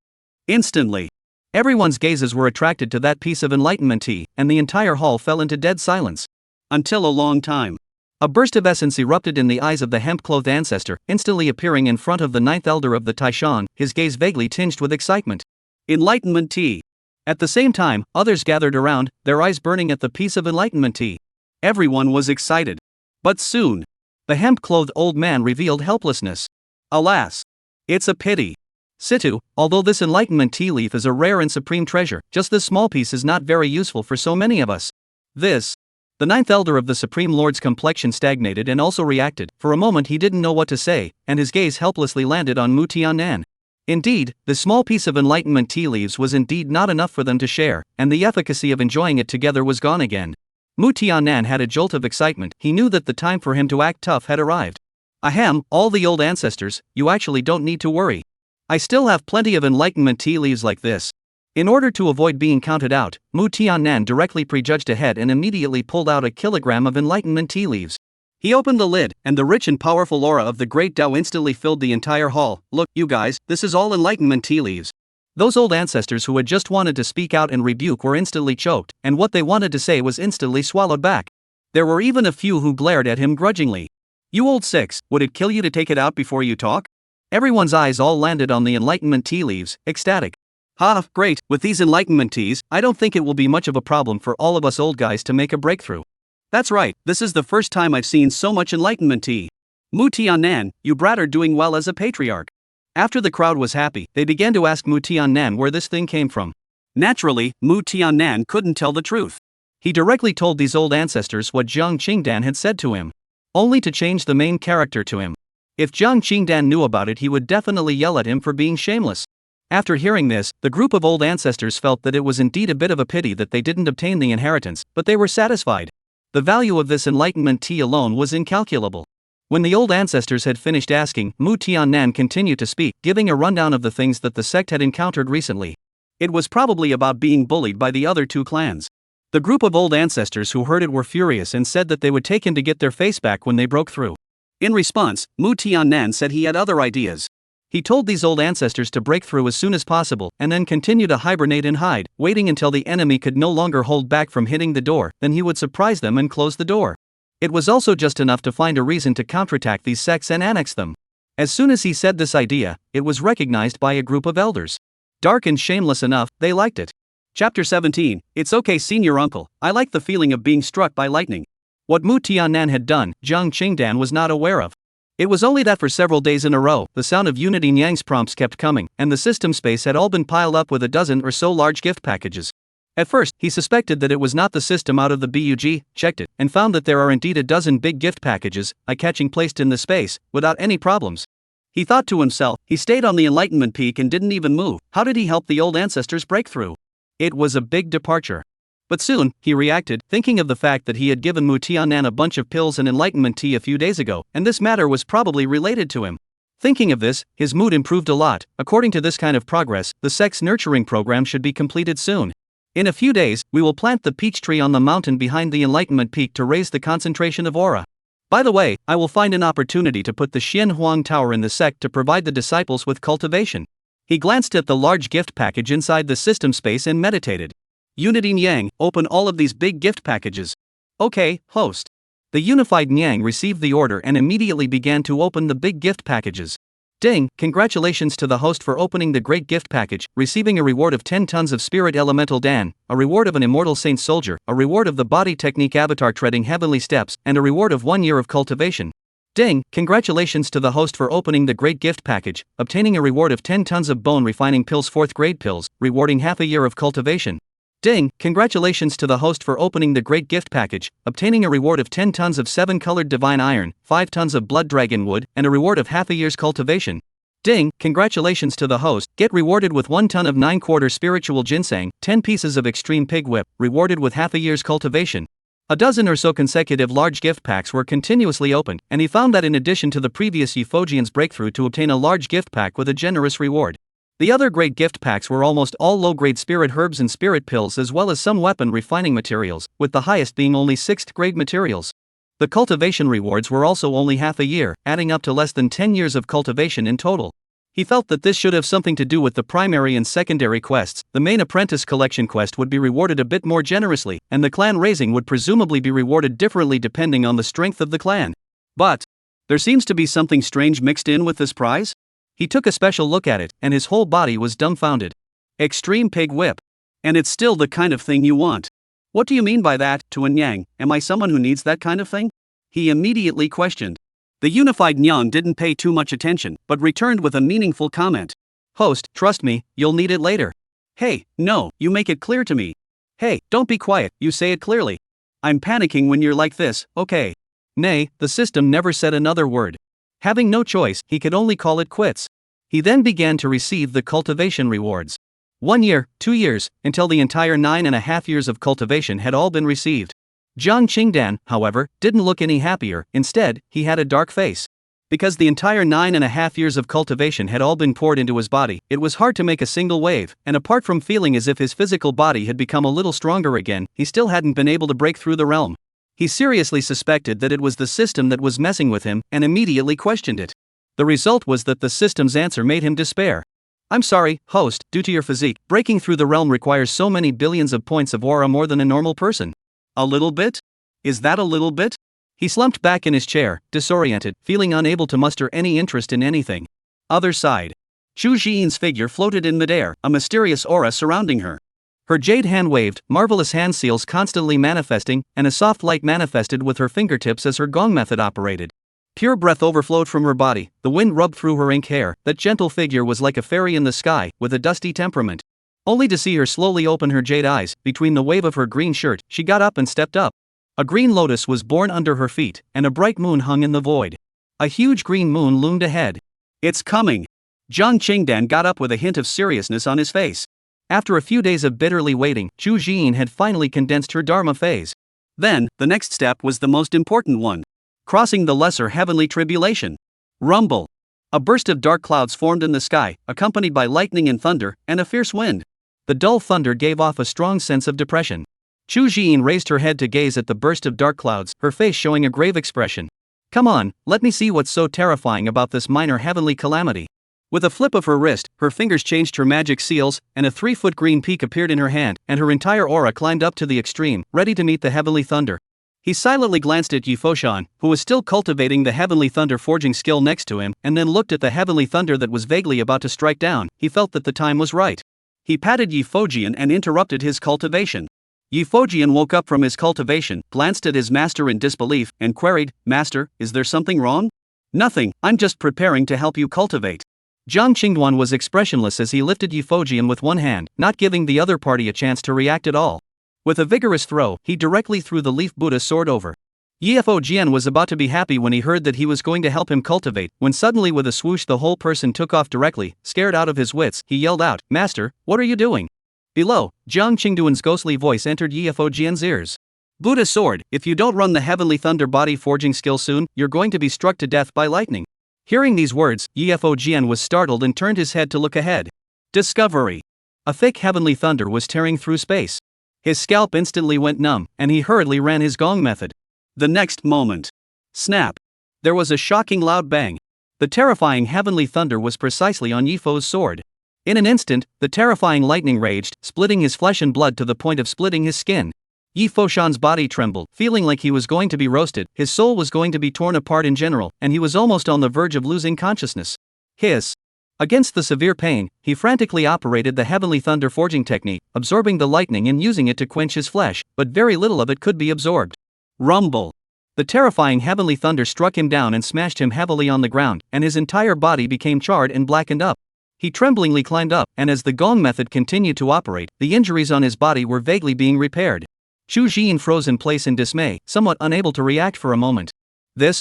Instantly, everyone's gazes were attracted to that piece of enlightenment tea, and the entire hall fell into dead silence. Until a long time. A burst of essence erupted in the eyes of the hemp-clothed ancestor, instantly appearing in front of the ninth elder of the Taishan, his gaze vaguely tinged with excitement. Enlightenment tea. At the same time, others gathered around, their eyes burning at the piece of enlightenment tea. Everyone was excited. But soon, the hemp-clothed old man revealed helplessness. Alas! It's a pity. Situ, although this enlightenment tea leaf is a rare and supreme treasure, just this small piece is not very useful for so many of us. The ninth elder of the Supreme Lord's complexion stagnated and also reacted. For a moment he didn't know what to say, and his gaze helplessly landed on Mu Tiannan. Indeed, the small piece of enlightenment tea leaves was indeed not enough for them to share, and the efficacy of enjoying it together was gone again. Mu Tiannan had a jolt of excitement. He knew that the time for him to act tough had arrived. Ahem, all the old ancestors, you actually don't need to worry. I still have plenty of enlightenment tea leaves like this. In order to avoid being counted out, Mu Tiannan directly prejudged ahead and immediately pulled out a kilogram of enlightenment tea leaves. He opened the lid, and the rich and powerful aura of the great Tao instantly filled the entire hall. Look, you guys, this is all enlightenment tea leaves. Those old ancestors who had just wanted to speak out and rebuke were instantly choked, and what they wanted to say was instantly swallowed back. There were even a few who glared at him grudgingly. You old six, would it kill you to take it out before you talk? Everyone's eyes all landed on the enlightenment tea leaves, ecstatic. Ha, great, with these enlightenment teas, I don't think it will be much of a problem for all of us old guys to make a breakthrough. That's right, this is the first time I've seen so much enlightenment tea. Mu Tiannan, you brat are doing well as a patriarch. After the crowd was happy, they began to ask Mu Tiannan where this thing came from. Naturally, Mu Tiannan couldn't tell the truth. He directly told these old ancestors what Jiang Qingdan had said to him. Only to change the main character to him. If Jiang Qingdan knew about it, he would definitely yell at him for being shameless. After hearing this, the group of old ancestors felt that it was indeed a bit of a pity that they didn't obtain the inheritance, but they were satisfied. The value of this enlightenment tea alone was incalculable. When the old ancestors had finished asking, Mu Tiannan continued to speak, giving a rundown of the things that the sect had encountered recently. It was probably about being bullied by the other two clans. The group of old ancestors who heard it were furious and said that they would take him to get their face back when they broke through. In response, Mu Tiannan said he had other ideas. He told these old ancestors to break through as soon as possible and then continue to hibernate and hide, waiting until the enemy could no longer hold back from hitting the door, then he would surprise them and close the door. It was also just enough to find a reason to counterattack these sects and annex them. As soon as he said this idea, it was recognized by a group of elders. Dark and shameless enough, they liked it. Chapter 17, It's okay senior uncle, I like the feeling of being struck by lightning. What Mu Tiannan had done, Jiang Qingdan was not aware of. It was only that for several days in a row, the sound of Unity Nyang's prompts kept coming, and the system space had all been piled up with a dozen or so large gift packages. At first, he suspected that it was not the system out of the BUG, checked it, and found that there are indeed a dozen big gift packages, eye-catching placed in the space, without any problems. He thought to himself, he stayed on the Enlightenment Peak and didn't even move. How did he help the old ancestors break through? It was a big departure. But soon, he reacted, thinking of the fact that he had given Mu Tianan a bunch of pills and enlightenment tea a few days ago, and this matter was probably related to him. Thinking of this, his mood improved a lot. According to this kind of progress, the sect's nurturing program should be completed soon. In a few days, we will plant the peach tree on the mountain behind the enlightenment peak to raise the concentration of aura. By the way, I will find an opportunity to put the Xian Huang Tower in the sect to provide the disciples with cultivation. He glanced at the large gift package inside the system space and meditated. Unity Nyang, open all of these big gift packages. Okay, host. The unified Nyang received the order and immediately began to open the big gift packages. Ding, congratulations to the host for opening the great gift package, receiving a reward of 10 tons of spirit elemental Dan, a reward of an immortal saint soldier, a reward of the body technique avatar treading heavenly steps, and a reward of 1 year of cultivation. Ding, congratulations to the host for opening the great gift package, obtaining a reward of 10 tons of bone refining pills 4th grade pills, rewarding half a year of cultivation. Ding, congratulations to the host for opening the great gift package, obtaining a reward of 10 tons of 7-colored divine iron, 5 tons of blood dragon wood, and a reward of half a year's cultivation. Ding, congratulations to the host, get rewarded with 1 ton of 9/4 spiritual ginseng, 10 pieces of extreme pig whip, rewarded with half a year's cultivation. A dozen or so consecutive large gift packs were continuously opened, and he found that in addition to the previous Euphogion's breakthrough to obtain a large gift pack with a generous reward, the other great gift packs were almost all low-grade spirit herbs and spirit pills as well as some weapon refining materials, with the highest being only 6th grade materials. The cultivation rewards were also only half a year, adding up to less than 10 years of cultivation in total. He felt that this should have something to do with the primary and secondary quests. The main apprentice collection quest would be rewarded a bit more generously, and the clan raising would presumably be rewarded differently depending on the strength of the clan. But there seems to be something strange mixed in with this prize? He took a special look at it, and his whole body was dumbfounded. Extreme pig whip. And it's still the kind of thing you want. What do you mean by that, Tuan Yang? Am I someone who needs that kind of thing? He immediately questioned. The unified Nyang didn't pay too much attention, but returned with a meaningful comment. Host, trust me, you'll need it later. Hey, no, you make it clear to me. Hey, don't be quiet, you say it clearly. I'm panicking when you're like this, okay. Nay, the system never said another word. Having no choice, he could only call it quits. He then began to receive the cultivation rewards. 1 year, 2 years, until the entire 9.5 years of cultivation had all been received. Jiang Qingdan, however, didn't look any happier. Instead, he had a dark face. Because the entire 9.5 years of cultivation had all been poured into his body, it was hard to make a single wave, and apart from feeling as if his physical body had become a little stronger again, he still hadn't been able to break through the realm. He seriously suspected that it was the system that was messing with him, and immediately questioned it. The result was that the system's answer made him despair. I'm sorry, host, due to your physique, breaking through the realm requires so many billions of points of aura more than a normal person. A little bit? Is that a little bit? He slumped back in his chair, disoriented, feeling unable to muster any interest in anything. Other side. Chu Xian's figure floated in midair, a mysterious aura surrounding her. Her jade hand waved, marvelous hand seals constantly manifesting, and a soft light manifested with her fingertips as her gong method operated. Pure breath overflowed from her body, the wind rubbed through her ink hair. That gentle figure was like a fairy in the sky, with a dusty temperament. Only to see her slowly open her jade eyes. Between the wave of her green shirt, she got up and stepped up. A green lotus was born under her feet, and a bright moon hung in the void. A huge green moon loomed ahead. It's coming. Jiang Qingdan got up with a hint of seriousness on his face. After a few days of bitterly waiting, Chu Xian had finally condensed her Dharma phase. Then, the next step was the most important one. Crossing the lesser heavenly tribulation. Rumble. A burst of dark clouds formed in the sky, accompanied by lightning and thunder, and a fierce wind. The dull thunder gave off a strong sense of depression. Chu Xian raised her head to gaze at the burst of dark clouds, her face showing a grave expression. Come on, let me see what's so terrifying about this minor heavenly calamity. With a flip of her wrist, her fingers changed her magic seals, and a 3-foot green peak appeared in her hand, and her entire aura climbed up to the extreme, ready to meet the heavenly thunder. He silently glanced at Yifoshan, who was still cultivating the heavenly thunder forging skill next to him, and then looked at the heavenly thunder that was vaguely about to strike down. He felt that the time was right. He patted Yifojian and interrupted his cultivation. Yifojian woke up from his cultivation, glanced at his master in disbelief, and queried, "Master, is there something wrong?" "Nothing, I'm just preparing to help you cultivate." Jiang Qingduan was expressionless as he lifted Yifojian with one hand, not giving the other party a chance to react at all. With a vigorous throw, he directly threw the leaf Buddha sword over. Yifojian was about to be happy when he heard that he was going to help him cultivate, when suddenly with a swoosh the whole person took off directly. Scared out of his wits, he yelled out, "Master, what are you doing?" Below, Jiang Qingduan's ghostly voice entered Yifo Jian's ears. Buddha sword, if you don't run the heavenly thunder body forging skill soon, you're going to be struck to death by lightning. Hearing these words, Yifo Jian was startled and turned his head to look ahead. Discovery. A thick heavenly thunder was tearing through space. His scalp instantly went numb, and he hurriedly ran his gong method. The next moment. Snap. There was a shocking loud bang. The terrifying heavenly thunder was precisely on Yifo's sword. In an instant, the terrifying lightning raged, splitting his flesh and blood to the point of splitting his skin. Yifo Shan's body trembled, feeling like he was going to be roasted, his soul was going to be torn apart in general, and he was almost on the verge of losing consciousness. Hiss. Against the severe pain, he frantically operated the heavenly thunder forging technique, absorbing the lightning and using it to quench his flesh, but very little of it could be absorbed. Rumble. The terrifying heavenly thunder struck him down and smashed him heavily on the ground, and his entire body became charred and blackened up. He tremblingly climbed up, and as the gong method continued to operate, the injuries on his body were vaguely being repaired. Chu Jian froze in place in dismay, somewhat unable to react for a moment.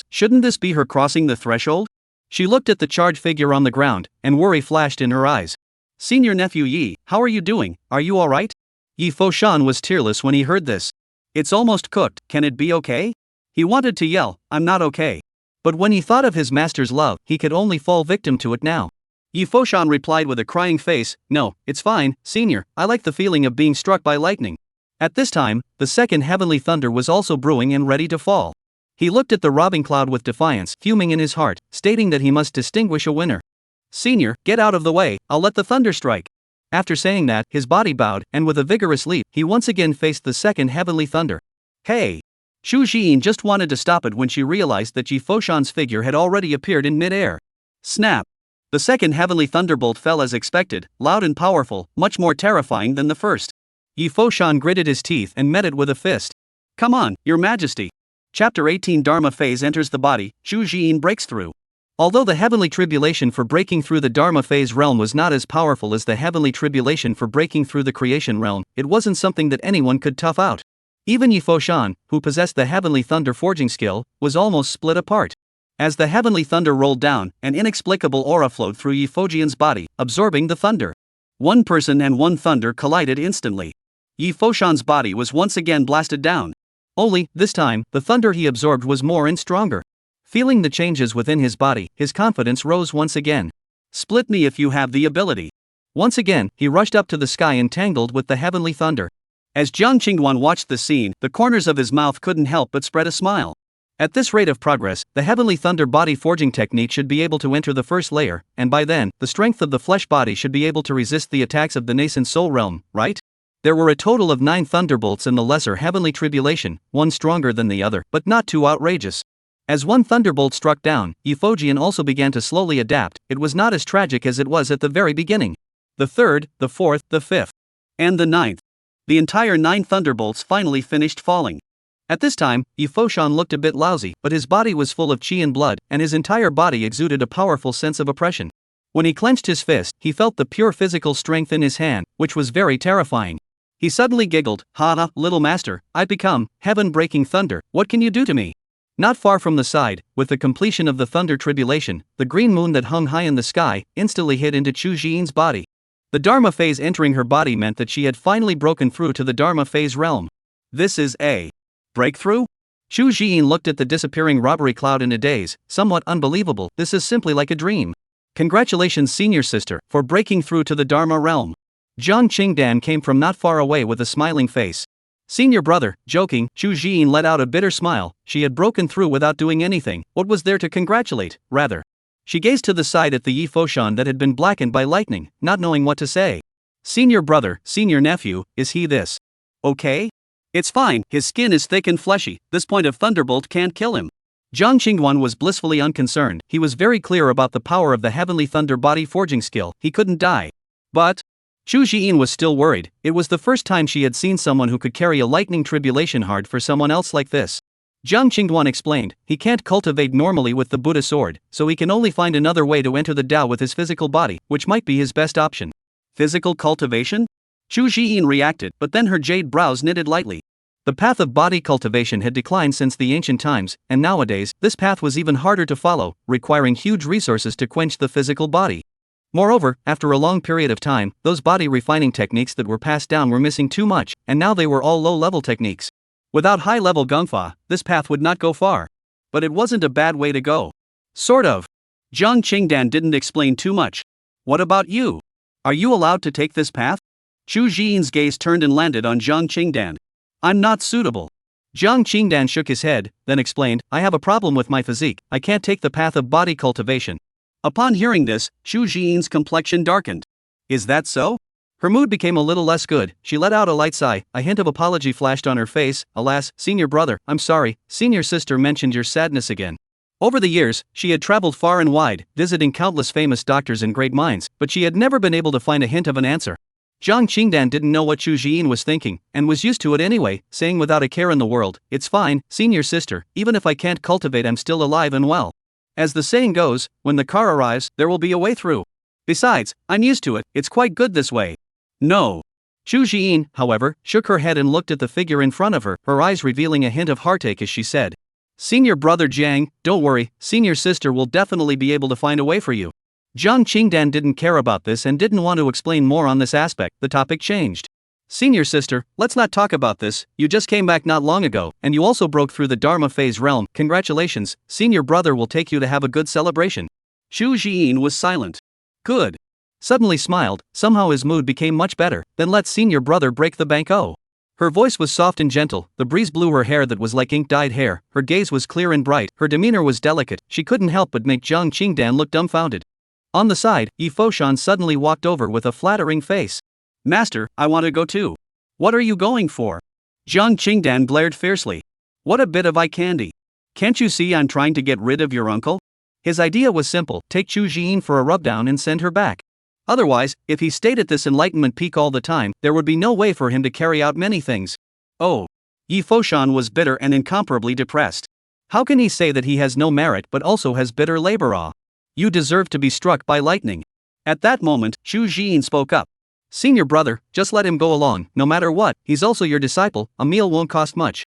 Shouldn't this be her crossing the threshold? She looked at the charred figure on the ground, and worry flashed in her eyes. Senior nephew Yi, how are you doing? Are you alright? Yi Foshan was tearless when he heard this. It's almost cooked, can it be okay? He wanted to yell, I'm not okay. But when he thought of his master's love, he could only fall victim to it now. Yi Foshan replied with a crying face, no, it's fine, senior, I like the feeling of being struck by lightning. At this time, the second heavenly thunder was also brewing and ready to fall. He looked at the robbing cloud with defiance, fuming in his heart, stating that he must distinguish a winner. Senior, get out of the way, I'll let the thunder strike. After saying that, his body bowed, and with a vigorous leap, he once again faced the second heavenly thunder. Hey! Chu Jian just wanted to stop it when she realized that Yi Foshan's figure had already appeared in mid-air. Snap! The second heavenly thunderbolt fell as expected, loud and powerful, much more terrifying than the first. Yi Foshan gritted his teeth and met it with a fist. Come on, your majesty! Chapter 18 Dharma phase enters the body, Chu Jian breaks through. Although the heavenly tribulation for breaking through the Dharma phase realm was not as powerful as the heavenly tribulation for breaking through the creation realm, it wasn't something that anyone could tough out. Even Yi Foshan, who possessed the heavenly thunder forging skill, was almost split apart. As the heavenly thunder rolled down, an inexplicable aura flowed through Yi Fojian's body, absorbing the thunder. One person and one thunder collided instantly. Yi Foshan's body was once again blasted down. Only, this time, the thunder he absorbed was more and stronger. Feeling the changes within his body, his confidence rose once again. Split me if you have the ability. Once again, he rushed up to the sky and tangled with the heavenly thunder. As Jiang Qingduan watched the scene, the corners of his mouth couldn't help but spread a smile. At this rate of progress, the heavenly thunder body forging technique should be able to enter the first layer, and by then, the strength of the flesh body should be able to resist the attacks of the nascent soul realm, right? There were a total of 9 thunderbolts in the lesser heavenly tribulation, one stronger than the other, but not too outrageous. As one thunderbolt struck down, Yi Fojian also began to slowly adapt. It was not as tragic as it was at the very beginning. The third, the fourth, the fifth, and the ninth. The entire 9 thunderbolts finally finished falling. At this time, Yi Foshan looked a bit lousy, but his body was full of qi and blood, and his entire body exuded a powerful sense of oppression. When he clenched his fist, he felt the pure physical strength in his hand, which was very terrifying. He suddenly giggled, ha, little master, I've become heaven-breaking thunder, what can you do to me? Not far from the side, with the completion of the thunder tribulation, the green moon that hung high in the sky instantly hit into Chu Jian's body. The Dharma phase entering her body meant that she had finally broken through to the Dharma phase realm. This is a breakthrough? Chu Jian looked at the disappearing robbery cloud in a daze, somewhat unbelievable, this is simply like a dream. Congratulations senior sister, for breaking through to the Dharma realm. Jiang Qingdan came from not far away with a smiling face. Senior brother, joking, Chu Jian let out a bitter smile, she had broken through without doing anything, what was there to congratulate, rather? She gazed to the side at the Yi Foshan that had been blackened by lightning, not knowing what to say. Senior brother, senior nephew, is he this? Okay? It's fine, his skin is thick and fleshy, this point of thunderbolt can't kill him. Jiang Qingduan was blissfully unconcerned, he was very clear about the power of the heavenly thunder body forging skill, he couldn't die. But Chu Jian was still worried, it was the first time she had seen someone who could carry a lightning tribulation hard for someone else like this. Jiang Qingduan explained, he can't cultivate normally with the Buddha sword, so he can only find another way to enter the Tao with his physical body, which might be his best option. Physical cultivation? Chu Jian reacted, but then her jade brows knitted lightly. The path of body cultivation had declined since the ancient times, and nowadays, this path was even harder to follow, requiring huge resources to quench the physical body. Moreover, after a long period of time, those body refining techniques that were passed down were missing too much, and now they were all low-level techniques. Without high-level gungfa, this path would not go far. But it wasn't a bad way to go. Sort of. Zhang Qingdan didn't explain too much. What about you? Are you allowed to take this path? Chu Zhiyin's gaze turned and landed on Zhang Qingdan. I'm not suitable. Zhang Qingdan shook his head, then explained, I have a problem with my physique, I can't take the path of body cultivation. Upon hearing this, Chu Zhiyin's complexion darkened. Is that so? Her mood became a little less good, she let out a light sigh, a hint of apology flashed on her face, alas, senior brother, I'm sorry, senior sister mentioned your sadness again. Over the years, she had traveled far and wide, visiting countless famous doctors and great minds, but she had never been able to find a hint of an answer. Zhang Qingdan didn't know what Chu Zhiyin was thinking, and was used to it anyway, saying without a care in the world, it's fine, senior sister, even if I can't cultivate I'm still alive and well. As the saying goes, when the car arrives, there will be a way through. Besides, I'm used to it, it's quite good this way. No. Chu Zhiyin, however, shook her head and looked at the figure in front of her, her eyes revealing a hint of heartache as she said, Senior brother Jiang, don't worry, senior sister will definitely be able to find a way for you. Zhang Qingdan didn't care about this and didn't want to explain more on this aspect, the topic changed. Senior sister, let's not talk about this, you just came back not long ago, and you also broke through the Dharma phase realm, congratulations, senior brother will take you to have a good celebration. Chu Zhiyin was silent. Good. Suddenly smiled, somehow his mood became much better, then let senior brother break the banquet. Her voice was soft and gentle, the breeze blew her hair that was like ink-dyed hair, her gaze was clear and bright, her demeanor was delicate, she couldn't help but make Zhang Qingdan look dumbfounded. On the side, Yi Foshan suddenly walked over with a flattering face. Master, I want to go too. What are you going for? Zhang Qingdan glared fiercely. What a bit of eye candy. Can't you see I'm trying to get rid of your uncle? His idea was simple, take Chu Zhiyin for a rubdown and send her back. Otherwise, if he stayed at this enlightenment peak all the time, there would be no way for him to carry out many things. Oh. Yi Foshan was bitter and incomparably depressed. How can he say that he has no merit but also has bitter labor? Ah. You deserve to be struck by lightning. At that moment, Chu Zhiyin spoke up. Senior brother, just let him go along, no matter what, he's also your disciple, a meal won't cost much.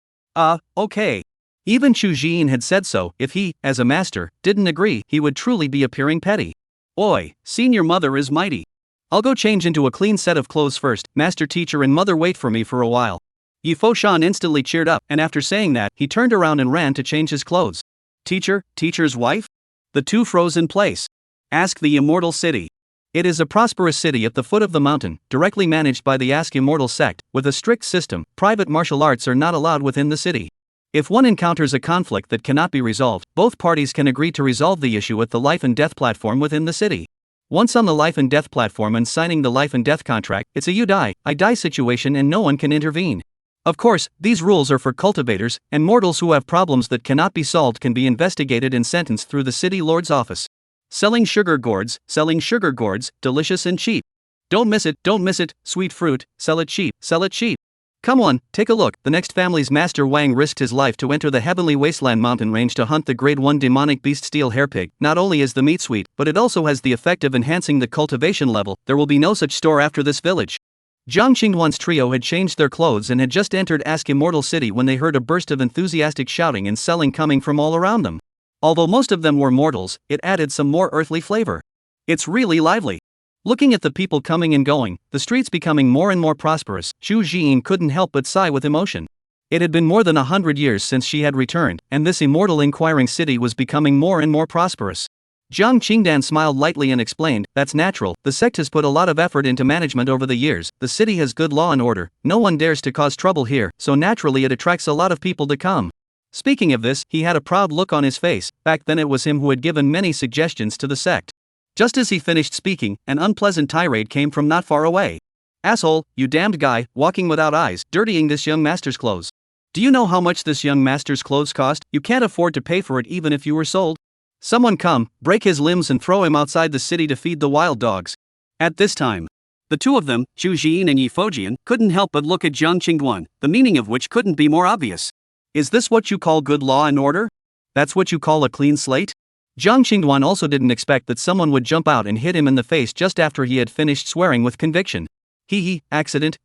Okay. Even Chu Zhiyin had said so, if he, as a master, didn't agree, he would truly be appearing petty. Oi, senior mother is mighty. I'll go change into a clean set of clothes first, master teacher and mother wait for me for a while. Yi Foshan instantly cheered up, and after saying that, he turned around and ran to change his clothes. Teacher's wife? The two froze in place. Ask the Immortal City. It is a prosperous city at the foot of the mountain, directly managed by the Immortal sect, with a strict system, private martial arts are not allowed within the city. If one encounters a conflict that cannot be resolved, both parties can agree to resolve the issue at the life and death platform within the city. Once on the life and death platform and signing the life and death contract, it's a you die, I die situation and no one can intervene. Of course, these rules are for cultivators, and mortals who have problems that cannot be solved can be investigated and sentenced through the city lord's office. Selling sugar gourds, delicious and cheap. Don't miss it, sweet fruit, sell it cheap. Come on, take a look. The next family's master Wang risked his life to enter the heavenly wasteland mountain range to hunt the grade 1 demonic beast steel hairpig. Not only is the meat sweet, but it also has the effect of enhancing the cultivation level. There will be no such store after this village. Zhang Qingduan's trio had changed their clothes and had just entered Immortal City when they heard a burst of enthusiastic shouting and selling coming from all around them. Although most of them were mortals, it added some more earthly flavor. It's really lively. Looking at the people coming and going, the streets becoming more and more prosperous, Chu Zhiyin couldn't help but sigh with emotion. It had been more than 100 years since she had returned, and this immortal inquiring city was becoming more and more prosperous. Zhang Qingdan smiled lightly and explained, that's natural, the sect has put a lot of effort into management over the years, the city has good law and order, no one dares to cause trouble here, so naturally it attracts a lot of people to come. Speaking of this, he had a proud look on his face, back then it was him who had given many suggestions to the sect. Just as he finished speaking, an unpleasant tirade came from not far away. Asshole, you damned guy, walking without eyes, dirtying this young master's clothes. Do you know how much this young master's clothes cost? You can't afford to pay for it even if you were sold. Someone come, break his limbs and throw him outside the city to feed the wild dogs. At this time, the two of them, Chu Zhiyin and Yi Fojian, couldn't help but look at Zhang Qingduan, the meaning of which couldn't be more obvious. Is this what you call good law and order? That's what you call a clean slate? Zhang Qingduan also didn't expect that someone would jump out and hit him in the face just after he had finished swearing with conviction. Accident,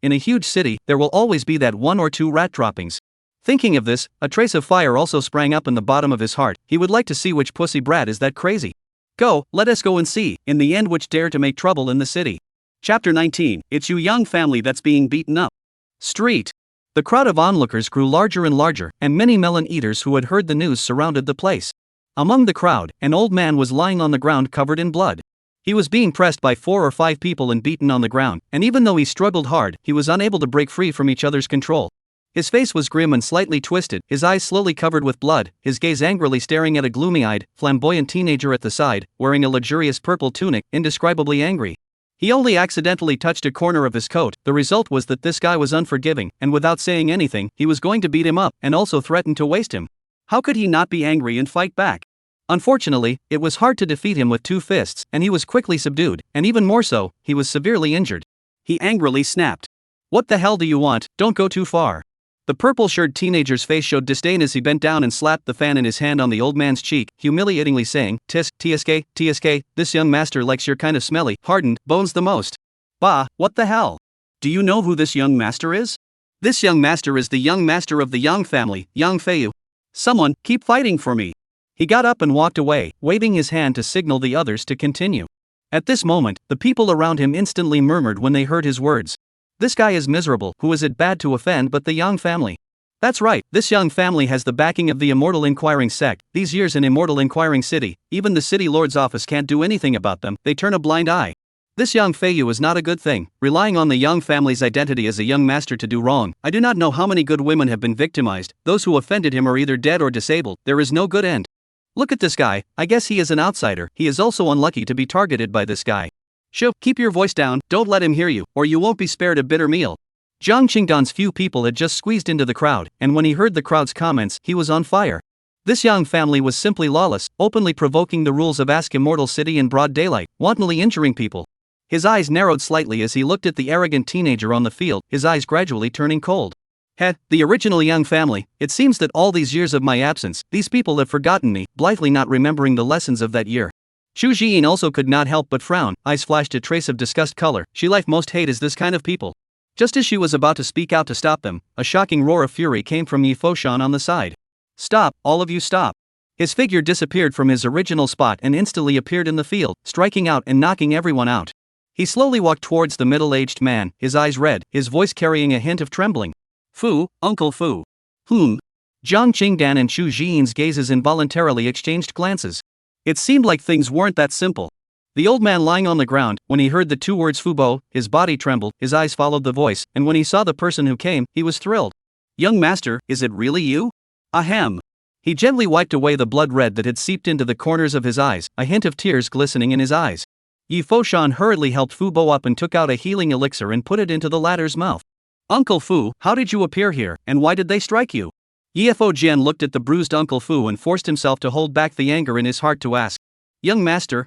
in a huge city, there will always be that one or two rat droppings. Thinking of this, a trace of fire also sprang up in the bottom of his heart, he would like to see which pussy brat is that crazy. Go, let us go and see, in the end which dare to make trouble in the city. Chapter 19, it's you young family that's being beaten up. Street. The crowd of onlookers grew larger and larger, and many melon eaters who had heard the news surrounded the place. Among the crowd, an old man was lying on the ground covered in blood. He was being pressed by 4 or 5 people and beaten on the ground, and even though he struggled hard, he was unable to break free from each other's control. His face was grim and slightly twisted, his eyes slowly covered with blood, his gaze angrily staring at a gloomy-eyed, flamboyant teenager at the side, wearing a luxurious purple tunic, indescribably angry. He only accidentally touched a corner of his coat. The result was that this guy was unforgiving, and without saying anything, he was going to beat him up, and also threatened to waste him. How could he not be angry and fight back? Unfortunately, it was hard to defeat him with 2 fists, and he was quickly subdued, and even more so, he was severely injured. He angrily snapped. What the hell do you want? Don't go too far. The purple-shirted teenager's face showed disdain as he bent down and slapped the fan in his hand on the old man's cheek, humiliatingly saying, TSK, this young master likes your kind of smelly, hardened, bones the most. Bah, what the hell? Do you know who this young master is? This young master is the young master of the Yang family, Yang Feiyu. Someone, keep fighting for me. He got up and walked away, waving his hand to signal the others to continue. At this moment, the people around him instantly murmured when they heard his words. This guy is miserable, who is it bad to offend but the Yang family? That's right, this Yang family has the backing of the Immortal Inquiring sect. These years in Immortal Inquiring City, even the city lord's office can't do anything about them, they turn a blind eye. This Yang Feiyu is not a good thing, relying on the Yang family's identity as a young master to do wrong. I do not know how many good women have been victimized, those who offended him are either dead or disabled, there is no good end. Look at this guy, I guess he is an outsider, he is also unlucky to be targeted by this guy. Shoo, keep your voice down, don't let him hear you, or you won't be spared a bitter meal. Jiang Qingdan's few people had just squeezed into the crowd, and when he heard the crowd's comments, he was on fire. This Yang family was simply lawless, openly provoking the rules of Immortal City in broad daylight, wantonly injuring people. His eyes narrowed slightly as he looked at the arrogant teenager on the field, his eyes gradually turning cold. The original Yang family, it seems that all these years of my absence, these people have forgotten me, blithely not remembering the lessons of that year. Chu Jiyin also could not help but frown, eyes flashed a trace of disgust color. She life most hate is this kind of people. Just as she was about to speak out to stop them, a shocking roar of fury came from Yi Foshan on the side. Stop, all of you stop. His figure disappeared from his original spot and instantly appeared in the field, striking out and knocking everyone out. He slowly walked towards the middle-aged man, his eyes red, his voice carrying a hint of trembling. Fu, Uncle Fu. Jiang Qingdan and Chu Jiyin's gazes involuntarily exchanged glances. It seemed like things weren't that simple. The old man lying on the ground, when he heard the 2 words Fubo, his body trembled, his eyes followed the voice, and when he saw the person who came, he was thrilled. Young master, is it really you? Ahem. He gently wiped away the blood red that had seeped into the corners of his eyes, a hint of tears glistening in his eyes. Yi Foshan hurriedly helped Fubo up and took out a healing elixir and put it into the latter's mouth. Uncle Fu, how did you appear here, and why did they strike you? Yifo Jian looked at the bruised Uncle Fu and forced himself to hold back the anger in his heart to ask. Young master,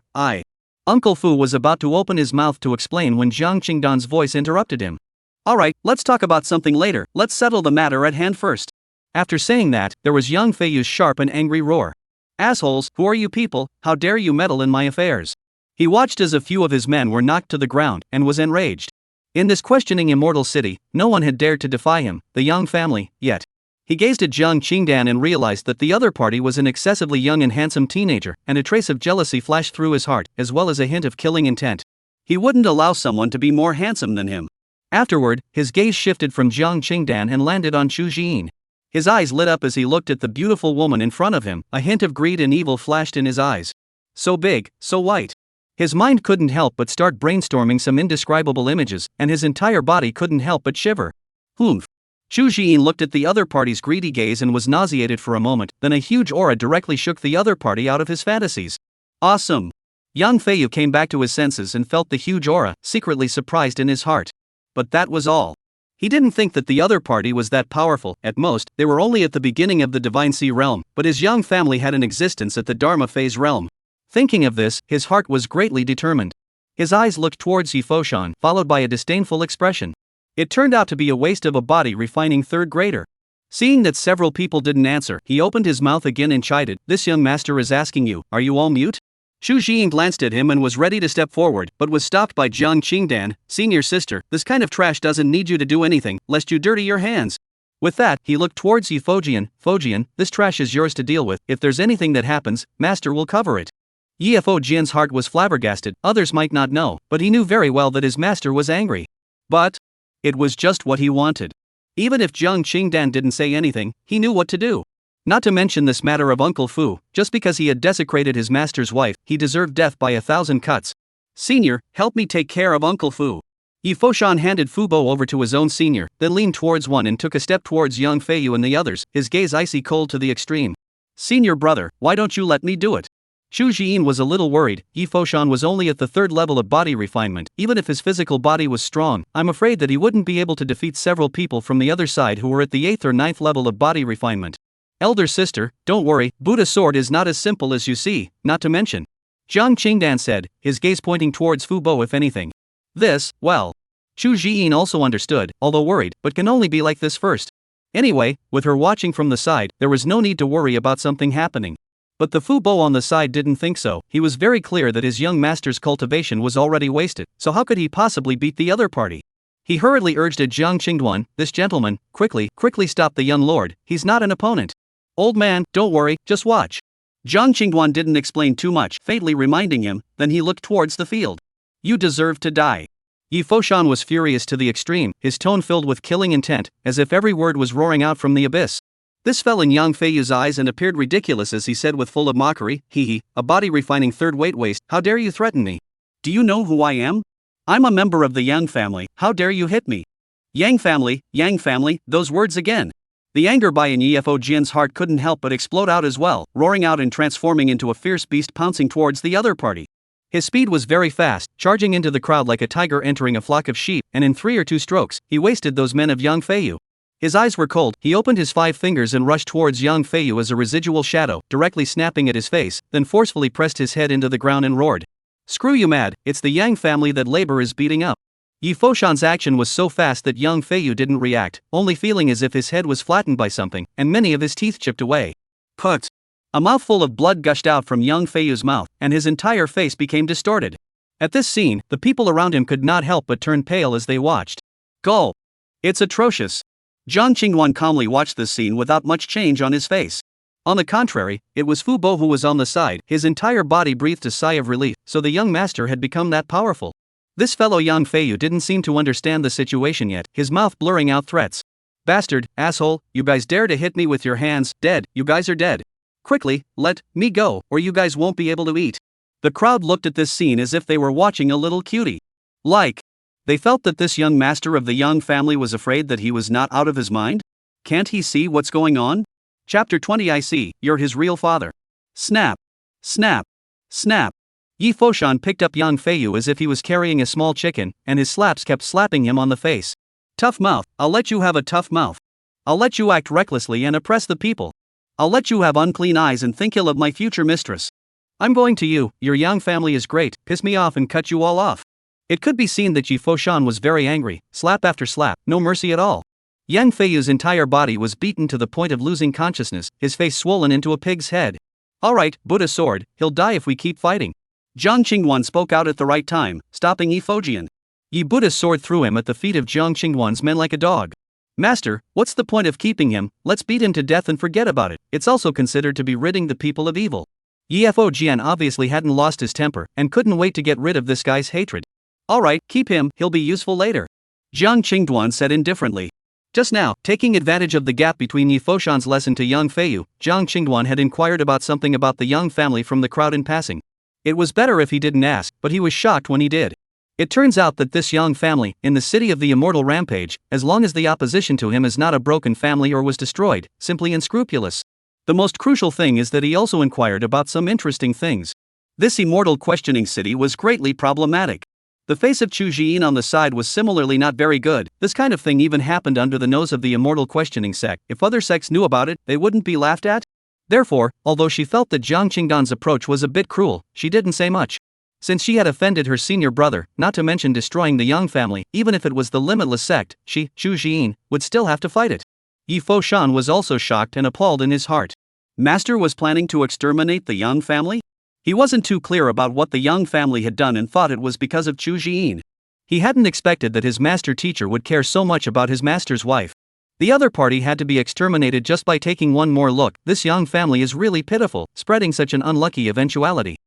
Uncle Fu was about to open his mouth to explain when Jiang Qingdan's voice interrupted him. Alright, let's talk about something later, let's settle the matter at hand first. After saying that, there was Yang Feiyu's sharp and angry roar. Assholes, who are you people, how dare you meddle in my affairs? He watched as a few of his men were knocked to the ground, and was enraged. In this questioning Immortal City, no one had dared to defy him, the Yang family, yet. He gazed at Jiang Qingdan and realized that the other party was an excessively young and handsome teenager, and a trace of jealousy flashed through his heart, as well as a hint of killing intent. He wouldn't allow someone to be more handsome than him. Afterward, his gaze shifted from Jiang Qingdan and landed on Chu Jiyin. His eyes lit up as he looked at the beautiful woman in front of him, a hint of greed and evil flashed in his eyes. So big, so white. His mind couldn't help but start brainstorming some indescribable images, and his entire body couldn't help but shiver. Humph. Chu Jiyin looked at the other party's greedy gaze and was nauseated for a moment, then a huge aura directly shook the other party out of his fantasies. Awesome. Yang Feiyu came back to his senses and felt the huge aura, secretly surprised in his heart. But that was all. He didn't think that the other party was that powerful. At most, they were only at the beginning of the Divine Sea realm, but his Yang family had an existence at the Dharma phase realm. Thinking of this, his heart was greatly determined. His eyes looked towards Yi Foshan, followed by a disdainful expression. It turned out to be a waste of a body refining third grader. Seeing that several people didn't answer, he opened his mouth again and chided, "This young master is asking you, are you all mute?" Chu Jiyin glanced at him and was ready to step forward, but was stopped by Jiang Qingdan. "Senior sister, this kind of trash doesn't need you to do anything, lest you dirty your hands." With that, he looked towards Yi Fojian. "Fojian, this trash is yours to deal with, if there's anything that happens, master will cover it." Yifo Jian's heart was flabbergasted. Others might not know, but he knew very well that his master was angry. But it was just what he wanted. Even if Jiang Qingdan didn't say anything, he knew what to do. Not to mention this matter of Uncle Fu, just because he had desecrated his master's wife, he deserved death by 1,000 cuts. Senior, help me take care of Uncle Fu. Yi Foshan handed Fu Bo over to his own senior, then leaned towards one and took a step towards Yang Feiyu and the others, his gaze icy cold to the extreme. Senior brother, why don't you let me do it? Chu Jiyin was a little worried. Yi Foshan was only at the 3rd level of body refinement. Even if his physical body was strong, I'm afraid that he wouldn't be able to defeat several people from the other side who were at the 8th or 9th level of body refinement. Elder sister, don't worry, Buddha's sword is not as simple as you see, not to mention. Jiang Qingdan said, his gaze pointing towards Fu Bo if anything. This, well. Chu Jiyin also understood, although worried, but can only be like this first. Anyway, with her watching from the side, there was no need to worry about something happening. But the Fu Bo on the side didn't think so. He was very clear that his young master's cultivation was already wasted, so how could he possibly beat the other party? He hurriedly urged at Jiang Qingduan, this gentleman, quickly stop the young lord, he's not an opponent. Old man, don't worry, just watch. Jiang Qingduan didn't explain too much, faintly reminding him, then he looked towards the field. You deserve to die. Yi Foshan was furious to the extreme, his tone filled with killing intent, as if every word was roaring out from the abyss. This fell in Yang Feiyu's eyes and appeared ridiculous as he said with full of mockery, hee, a body-refining third-weight waste, how dare you threaten me? Do you know who I am? I'm a member of the Yang family, how dare you hit me? Yang family, those words again. The anger by in Yifo Jian's heart couldn't help but explode out as well, roaring out and transforming into a fierce beast pouncing towards the other party. His speed was very fast, charging into the crowd like a tiger entering a flock of sheep, and in 3 or 2 strokes, he wasted those men of Yang Feiyu. His eyes were cold, he opened his 5 fingers and rushed towards Yang Feiyu as a residual shadow, directly snapping at his face, then forcefully pressed his head into the ground and roared. Screw you mad, it's the Yang family that labor is beating up. Yi Foshan's action was so fast that Yang Feiyu didn't react, only feeling as if his head was flattened by something, and many of his teeth chipped away. Put! A mouthful of blood gushed out from Yang Feiyu's mouth, and his entire face became distorted. At this scene, the people around him could not help but turn pale as they watched. Gulp! It's atrocious. Jiang Qingduan calmly watched this scene without much change on his face. On the contrary, it was Fu Bo who was on the side, his entire body breathed a sigh of relief, so the young master had become that powerful. This fellow Yang Feiyu didn't seem to understand the situation yet, his mouth blurring out threats. Bastard, asshole, you guys dare to hit me with your hands, dead, you guys are dead. Quickly, let me go, or you guys won't be able to eat. The crowd looked at this scene as if they were watching a little cutie. They felt that this young master of the Yang family was afraid that he was not out of his mind? Can't he see what's going on? Chapter 20 I see, you're his real father. Snap. Snap. Snap. Yi Foshan picked up Yang Feiyu as if he was carrying a small chicken, and his slaps kept slapping him on the face. Tough mouth, I'll let you have a tough mouth. I'll let you act recklessly and oppress the people. I'll let you have unclean eyes and think ill of my future mistress. I'm going to you, your Yang family is great, piss me off and cut you all off. It could be seen that Yi Foshan was very angry, slap after slap, no mercy at all. Yang Feiyu's entire body was beaten to the point of losing consciousness, his face swollen into a pig's head. Alright, Buddha's sword, he'll die if we keep fighting. Jiang Qingduan spoke out at the right time, stopping Yi Fojian. Yi Buddha's sword threw him at the feet of Jiang Qingduan's men like a dog. Master, what's the point of keeping him? Let's beat him to death and forget about it. It's also considered to be ridding the people of evil. Yifo Jian obviously hadn't lost his temper and couldn't wait to get rid of this guy's hatred. Alright, keep him, he'll be useful later. Jiang Qingduan said indifferently. Just now, taking advantage of the gap between Yi Foshan's lesson to Yang Feiyu, Jiang Qingduan had inquired about something about the Yang family from the crowd in passing. It was better if he didn't ask, but he was shocked when he did. It turns out that this Yang family, in the city of the Immortal Rampage, as long as the opposition to him is not a broken family or was destroyed, simply unscrupulous. The most crucial thing is that he also inquired about some interesting things. This Immortal questioning city was greatly problematic. The face of Chu Jiyin on the side was similarly not very good. This kind of thing even happened under the nose of the Immortal questioning sect. If other sects knew about it, they wouldn't be laughed at? Therefore, although she felt that Jiang Qingdan's approach was a bit cruel, she didn't say much. Since she had offended her senior brother, not to mention destroying the Yang family, even if it was the limitless sect, she, Chu Jiyin, would still have to fight it. Yi Foshan was also shocked and appalled in his heart. Master was planning to exterminate the Yang family? He wasn't too clear about what the Yang family had done and thought it was because of Chu Jiyin. He hadn't expected that his master teacher would care so much about his master's wife. The other party had to be exterminated just by taking one more look. This Yang family is really pitiful, spreading such an unlucky eventuality.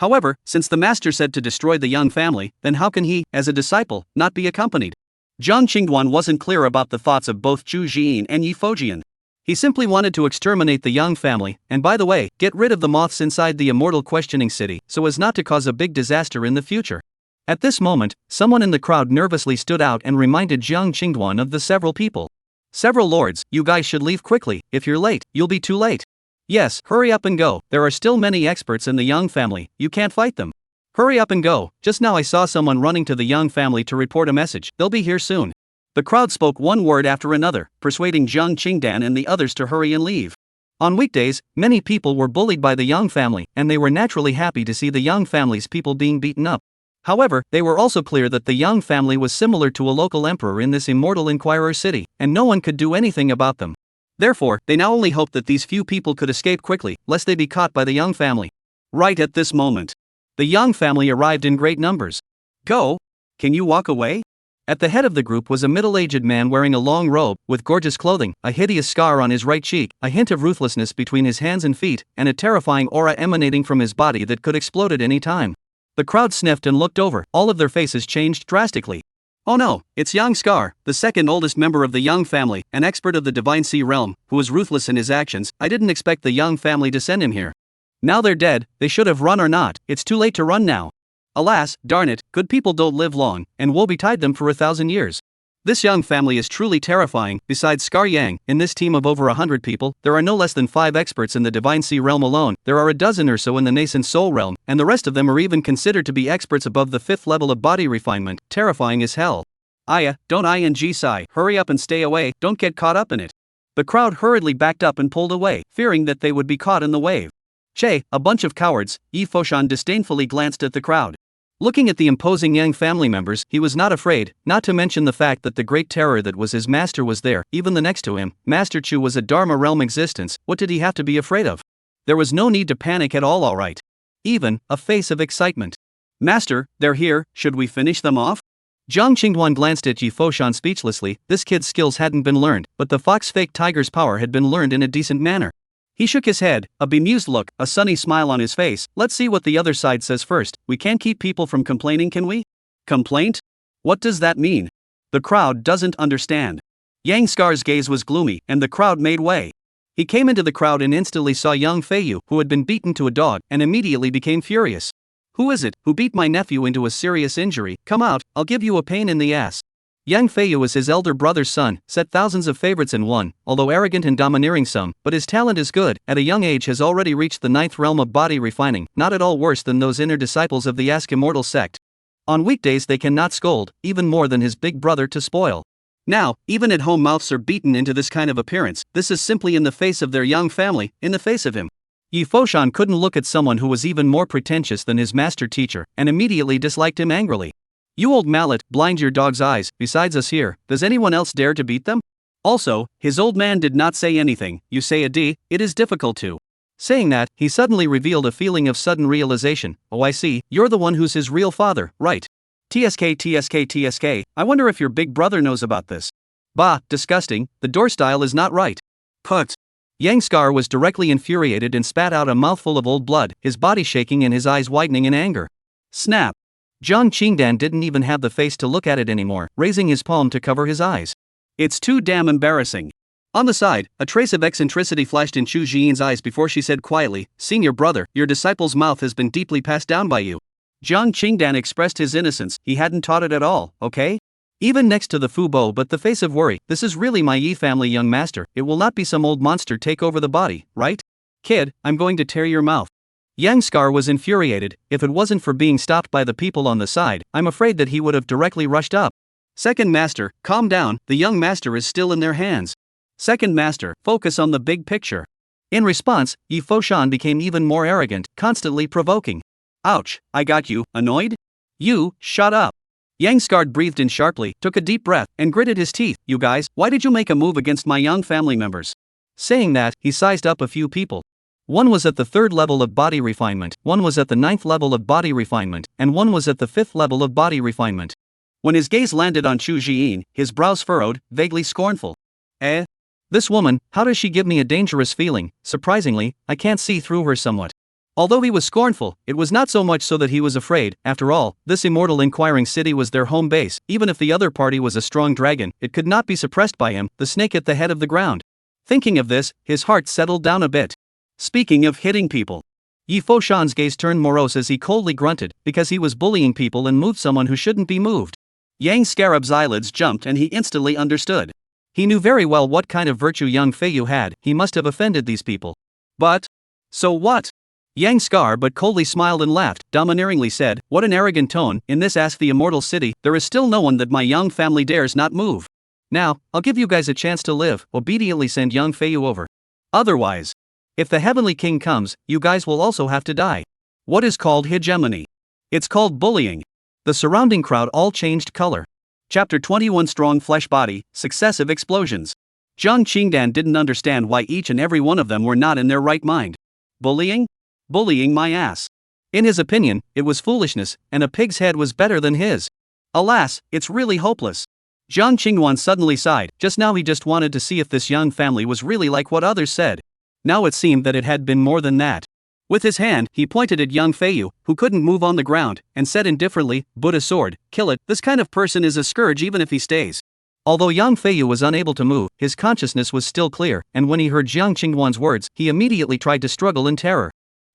However, since the master said to destroy the young family, then how can he, as a disciple, not be accompanied? Jiang Qingduan wasn't clear about the thoughts of both Zhu Jian and Yi Fojian. He simply wanted to exterminate the young family, and by the way, get rid of the moths inside the Immortal questioning city, so as not to cause a big disaster in the future. At this moment, someone in the crowd nervously stood out and reminded Jiang Qingduan of the several people. Several lords, you guys should leave quickly, if you're late, you'll be too late. Yes, hurry up and go, there are still many experts in the young family, you can't fight them. Hurry up and go, just now I saw someone running to the young family to report a message, they'll be here soon. The crowd spoke one word after another, persuading Jiang Qingdan and the others to hurry and leave. On weekdays, many people were bullied by the young family, and they were naturally happy to see the young family's people being beaten up. However, they were also clear that the young family was similar to a local emperor in this Immortal Inquirer city, and no one could do anything about them. Therefore, they now only hoped that these few people could escape quickly, lest they be caught by the young family. Right at this moment, the young family arrived in great numbers. Go! Can you walk away? At the head of the group was a middle-aged man wearing a long robe, with gorgeous clothing, a hideous scar on his right cheek, a hint of ruthlessness between his hands and feet, and a terrifying aura emanating from his body that could explode at any time. The crowd sniffed and looked over, all of their faces changed drastically. Oh no, it's Young Scar, the second oldest member of the Young family, an expert of the Divine Sea realm, who is ruthless in his actions. I didn't expect the Young family to send him here. Now they're dead, they should have run or not, it's too late to run now. Alas, darn it, good people don't live long, and woe betide them for 1,000 years. This young family is truly terrifying. Besides Scar Yang, in this team of over 100 people, there are no less than 5 experts in the Divine Sea realm alone, there are a dozen or so in the nascent soul realm, and the rest of them are even considered to be experts above the 5th level of body refinement, terrifying as hell. Aya, don't sigh, hurry up and stay away, don't get caught up in it. The crowd hurriedly backed up and pulled away, fearing that they would be caught in the wave. Che, a bunch of cowards, Yi Foshan disdainfully glanced at the crowd. Looking at the imposing young family members, he was not afraid, not to mention the fact that the great terror that was his master was there, even the next to him. Master Chu was a Dharma realm existence, what did he have to be afraid of? There was no need to panic at all right. Even, a face of excitement. Master, they're here, should we finish them off? Jiang Qingduan glanced at Yi Foshan speechlessly. This kid's skills hadn't been learned, but the fox-fake tiger's power had been learned in a decent manner. He shook his head, a bemused look, a sunny smile on his face. Let's see what the other side says first. We can't keep people from complaining, can we? Complaint? What does that mean? The crowd doesn't understand. Yang Scar's gaze was gloomy, and the crowd made way. He came into the crowd and instantly saw young Feiyu, who had been beaten to a dog, and immediately became furious. Who is it who beat my nephew into a serious injury? Come out, I'll give you a pain in the ass. Yang Feiyu is his elder brother's son, set thousands of favorites in one, although arrogant and domineering some, but his talent is good. At a young age has already reached the 9th realm of body refining, not at all worse than those inner disciples of the Immortal sect. On weekdays they cannot scold, even more than his big brother to spoil. Now, even at home mouths are beaten into this kind of appearance. This is simply in the face of their young family, in the face of him. Yi Foshan couldn't look at someone who was even more pretentious than his master teacher, and immediately disliked him angrily. You old mallet, blind your dog's eyes, besides us here, does anyone else dare to beat them? Also, his old man did not say anything. You say it is difficult to. Saying that, he suddenly revealed a feeling of sudden realization. Oh, I see, you're the one who's his real father, right? TSK, I wonder if your big brother knows about this. Bah, disgusting, the door style is not right. Put. Yang Scar was directly infuriated and spat out a mouthful of old blood, his body shaking and his eyes widening in anger. Snap. Jiang Qingdan didn't even have the face to look at it anymore, raising his palm to cover his eyes. It's too damn embarrassing. On the side, a trace of eccentricity flashed in Chu Jian's eyes before she said quietly, Senior brother, your disciple's mouth has been deeply passed down by you. Jiang Qingdan expressed his innocence, he hadn't taught it at all, okay? Even next to the Fubo, but the face of worry, this is really my Yi family young master, it will not be some old monster take over the body, right? Kid, I'm going to tear your mouth. Yang Scar was infuriated. If it wasn't for being stopped by the people on the side, I'm afraid that he would have directly rushed up. Second master, calm down, the young master is still in their hands. Second master, focus on the big picture. In response, Yi Foshan became even more arrogant, constantly provoking. Ouch, I got you, annoyed? You, shut up. Yang Scar breathed in sharply, took a deep breath, and gritted his teeth. You guys, why did you make a move against my young family members? Saying that, he sized up a few people. One was at the 3rd level of body refinement, one was at the 9th level of body refinement, and one was at the 5th level of body refinement. When his gaze landed on Chu Jian, his brows furrowed, vaguely scornful. This woman, how does she give me a dangerous feeling? Surprisingly, I can't see through her somewhat. Although he was scornful, it was not so much so that he was afraid. After all, this immortal inquiring city was their home base. Even if the other party was a strong dragon, it could not be suppressed by him, the snake at the head of the ground. Thinking of this, his heart settled down a bit. Speaking of hitting people, Yi Foshan's gaze turned morose as he coldly grunted, because he was bullying people and moved someone who shouldn't be moved. Yang Scarab's eyelids jumped and he instantly understood. He knew very well what kind of virtue young Feiyu had. He must have offended these people. But so what? Yang Scar but coldly smiled and laughed, domineeringly said, "What an arrogant tone, in this ask the immortal city, there is still no one that my young family dares not move. Now, I'll give you guys a chance to live, obediently send young Feiyu over. Otherwise, if the Heavenly King comes, you guys will also have to die." What is called hegemony? It's called bullying. The surrounding crowd all changed color. Chapter 21 Strong Flesh Body, Successive Explosions. Zhang Qingdan didn't understand why each and every one of them were not in their right mind. Bullying? Bullying my ass. In his opinion, it was foolishness, and a pig's head was better than his. Alas, it's really hopeless. Zhang Qingwan suddenly sighed. Just now he just wanted to see if this young family was really like what others said. Now it seemed that it had been more than that. With his hand, he pointed at young Feiyu, who couldn't move on the ground, and said indifferently, "Buddha sword, kill it, this kind of person is a scourge even if he stays." Although young Feiyu was unable to move, his consciousness was still clear, and when he heard Zhang Qingwan's words, he immediately tried to struggle in terror.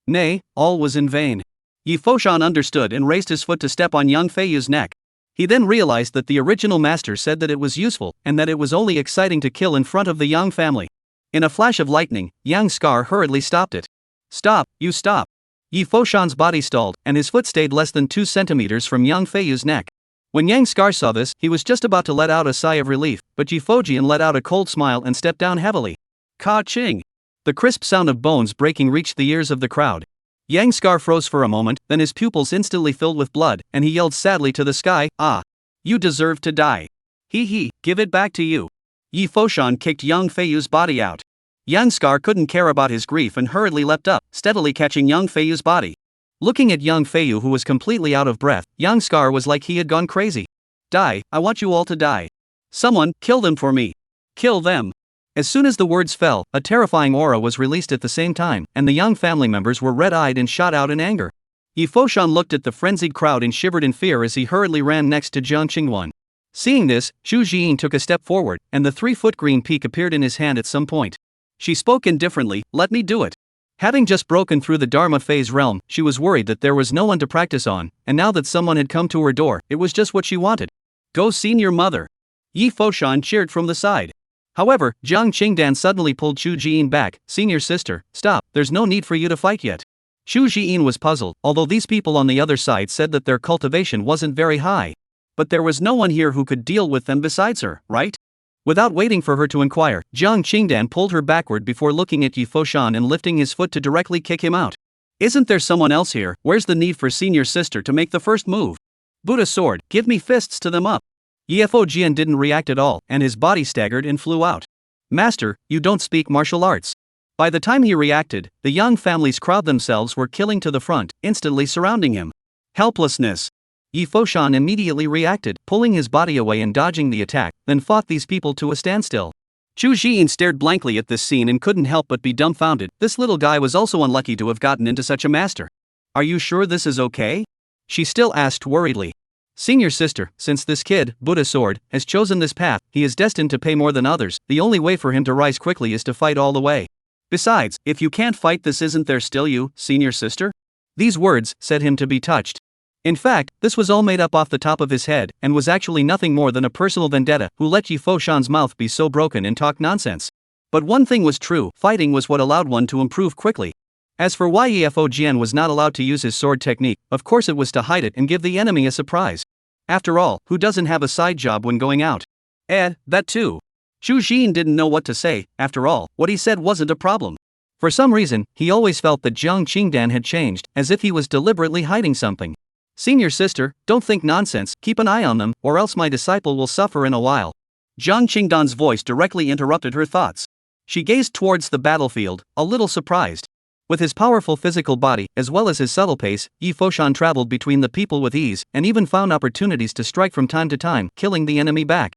Nay, all was in vain. Yi Foshan understood and raised his foot to step on young Feiyu's neck. He then realized that the original master said that it was useful, and that it was only exciting to kill in front of the Yang family. In a flash of lightning, Yang Scar hurriedly stopped it. "Stop, you stop." Yi Foshan's body stalled, and his foot stayed less than 2 centimeters from Yang Feiyu's neck. When Yang Scar saw this, he was just about to let out a sigh of relief, but Yi Fojian let out a cold smile and stepped down heavily. Ka-ching! The crisp sound of bones breaking reached the ears of the crowd. Yang Scar froze for a moment, then his pupils instantly filled with blood, and he yelled sadly to the sky, "Ah! You deserve to die. He, give it back to you." Yi Foshan kicked young Feiyu's body out. Yang Scar couldn't care about his grief and hurriedly leapt up, steadily catching young Feiyu's body. Looking at young Feiyu who was completely out of breath, Yang Scar was like he had gone crazy. "Die, I want you all to die. Someone, kill them for me. Kill them." As soon as the words fell, a terrifying aura was released at the same time, and the young family members were red-eyed and shot out in anger. Yi Foshan looked at the frenzied crowd and shivered in fear as he hurriedly ran next to Zhang Qingwan. Seeing this, Zhu Jiyin took a step forward, and the 3-foot green peak appeared in his hand at some point. She spoke indifferently, "Let me do it." Having just broken through the Dharma phase realm, she was worried that there was no one to practice on, and now that someone had come to her door, it was just what she wanted. "Go see your mother." Yi Foshan cheered from the side. However, Zhang Qingdan suddenly pulled Zhu Jiyin back. "Senior sister, stop, there's no need for you to fight yet." Zhu Jiyin was puzzled, although these people on the other side said that their cultivation wasn't very high. But there was no one here who could deal with them besides her, right? Without waiting for her to inquire, Zhang Qingdan pulled her backward before looking at Yi Foshan and lifting his foot to directly kick him out. "Isn't there someone else here? Where's the need for senior sister to make the first move? Buddha sword, give me fists to them up." Yi Fojian didn't react at all, and his body staggered and flew out. "Master, you don't speak martial arts." By the time he reacted, the young family's crowd themselves were killing to the front, instantly surrounding him. Helplessness. Yi Foshan immediately reacted, pulling his body away and dodging the attack, then fought these people to a standstill. Zhu Jiyin stared blankly at this scene and couldn't help but be dumbfounded. This little guy was also unlucky to have gotten into such a master. "Are you sure this is okay?" she still asked worriedly. "Senior sister, since this kid, Buddha sword, has chosen this path, he is destined to pay more than others. The only way for him to rise quickly is to fight all the way. Besides, if you can't fight this, isn't there still you, senior sister?" These words said him to be touched. In fact, this was all made up off the top of his head, and was actually nothing more than a personal vendetta, who let Yi Foshan's mouth be so broken and talk nonsense. But one thing was true, fighting was what allowed one to improve quickly. As for why Yi Fojian was not allowed to use his sword technique, of course it was to hide it and give the enemy a surprise. After all, who doesn't have a side job when going out? That too. Zhu Jiyin didn't know what to say. After all, what he said wasn't a problem. For some reason, he always felt that Zhang Qingdan had changed, as if he was deliberately hiding something. "Senior sister, don't think nonsense, keep an eye on them, or else my disciple will suffer in a while." Zhang Qingdan's voice directly interrupted her thoughts. She gazed towards the battlefield, a little surprised. With his powerful physical body, as well as his subtle pace, Yi Foshan traveled between the people with ease, and even found opportunities to strike from time to time, killing the enemy back.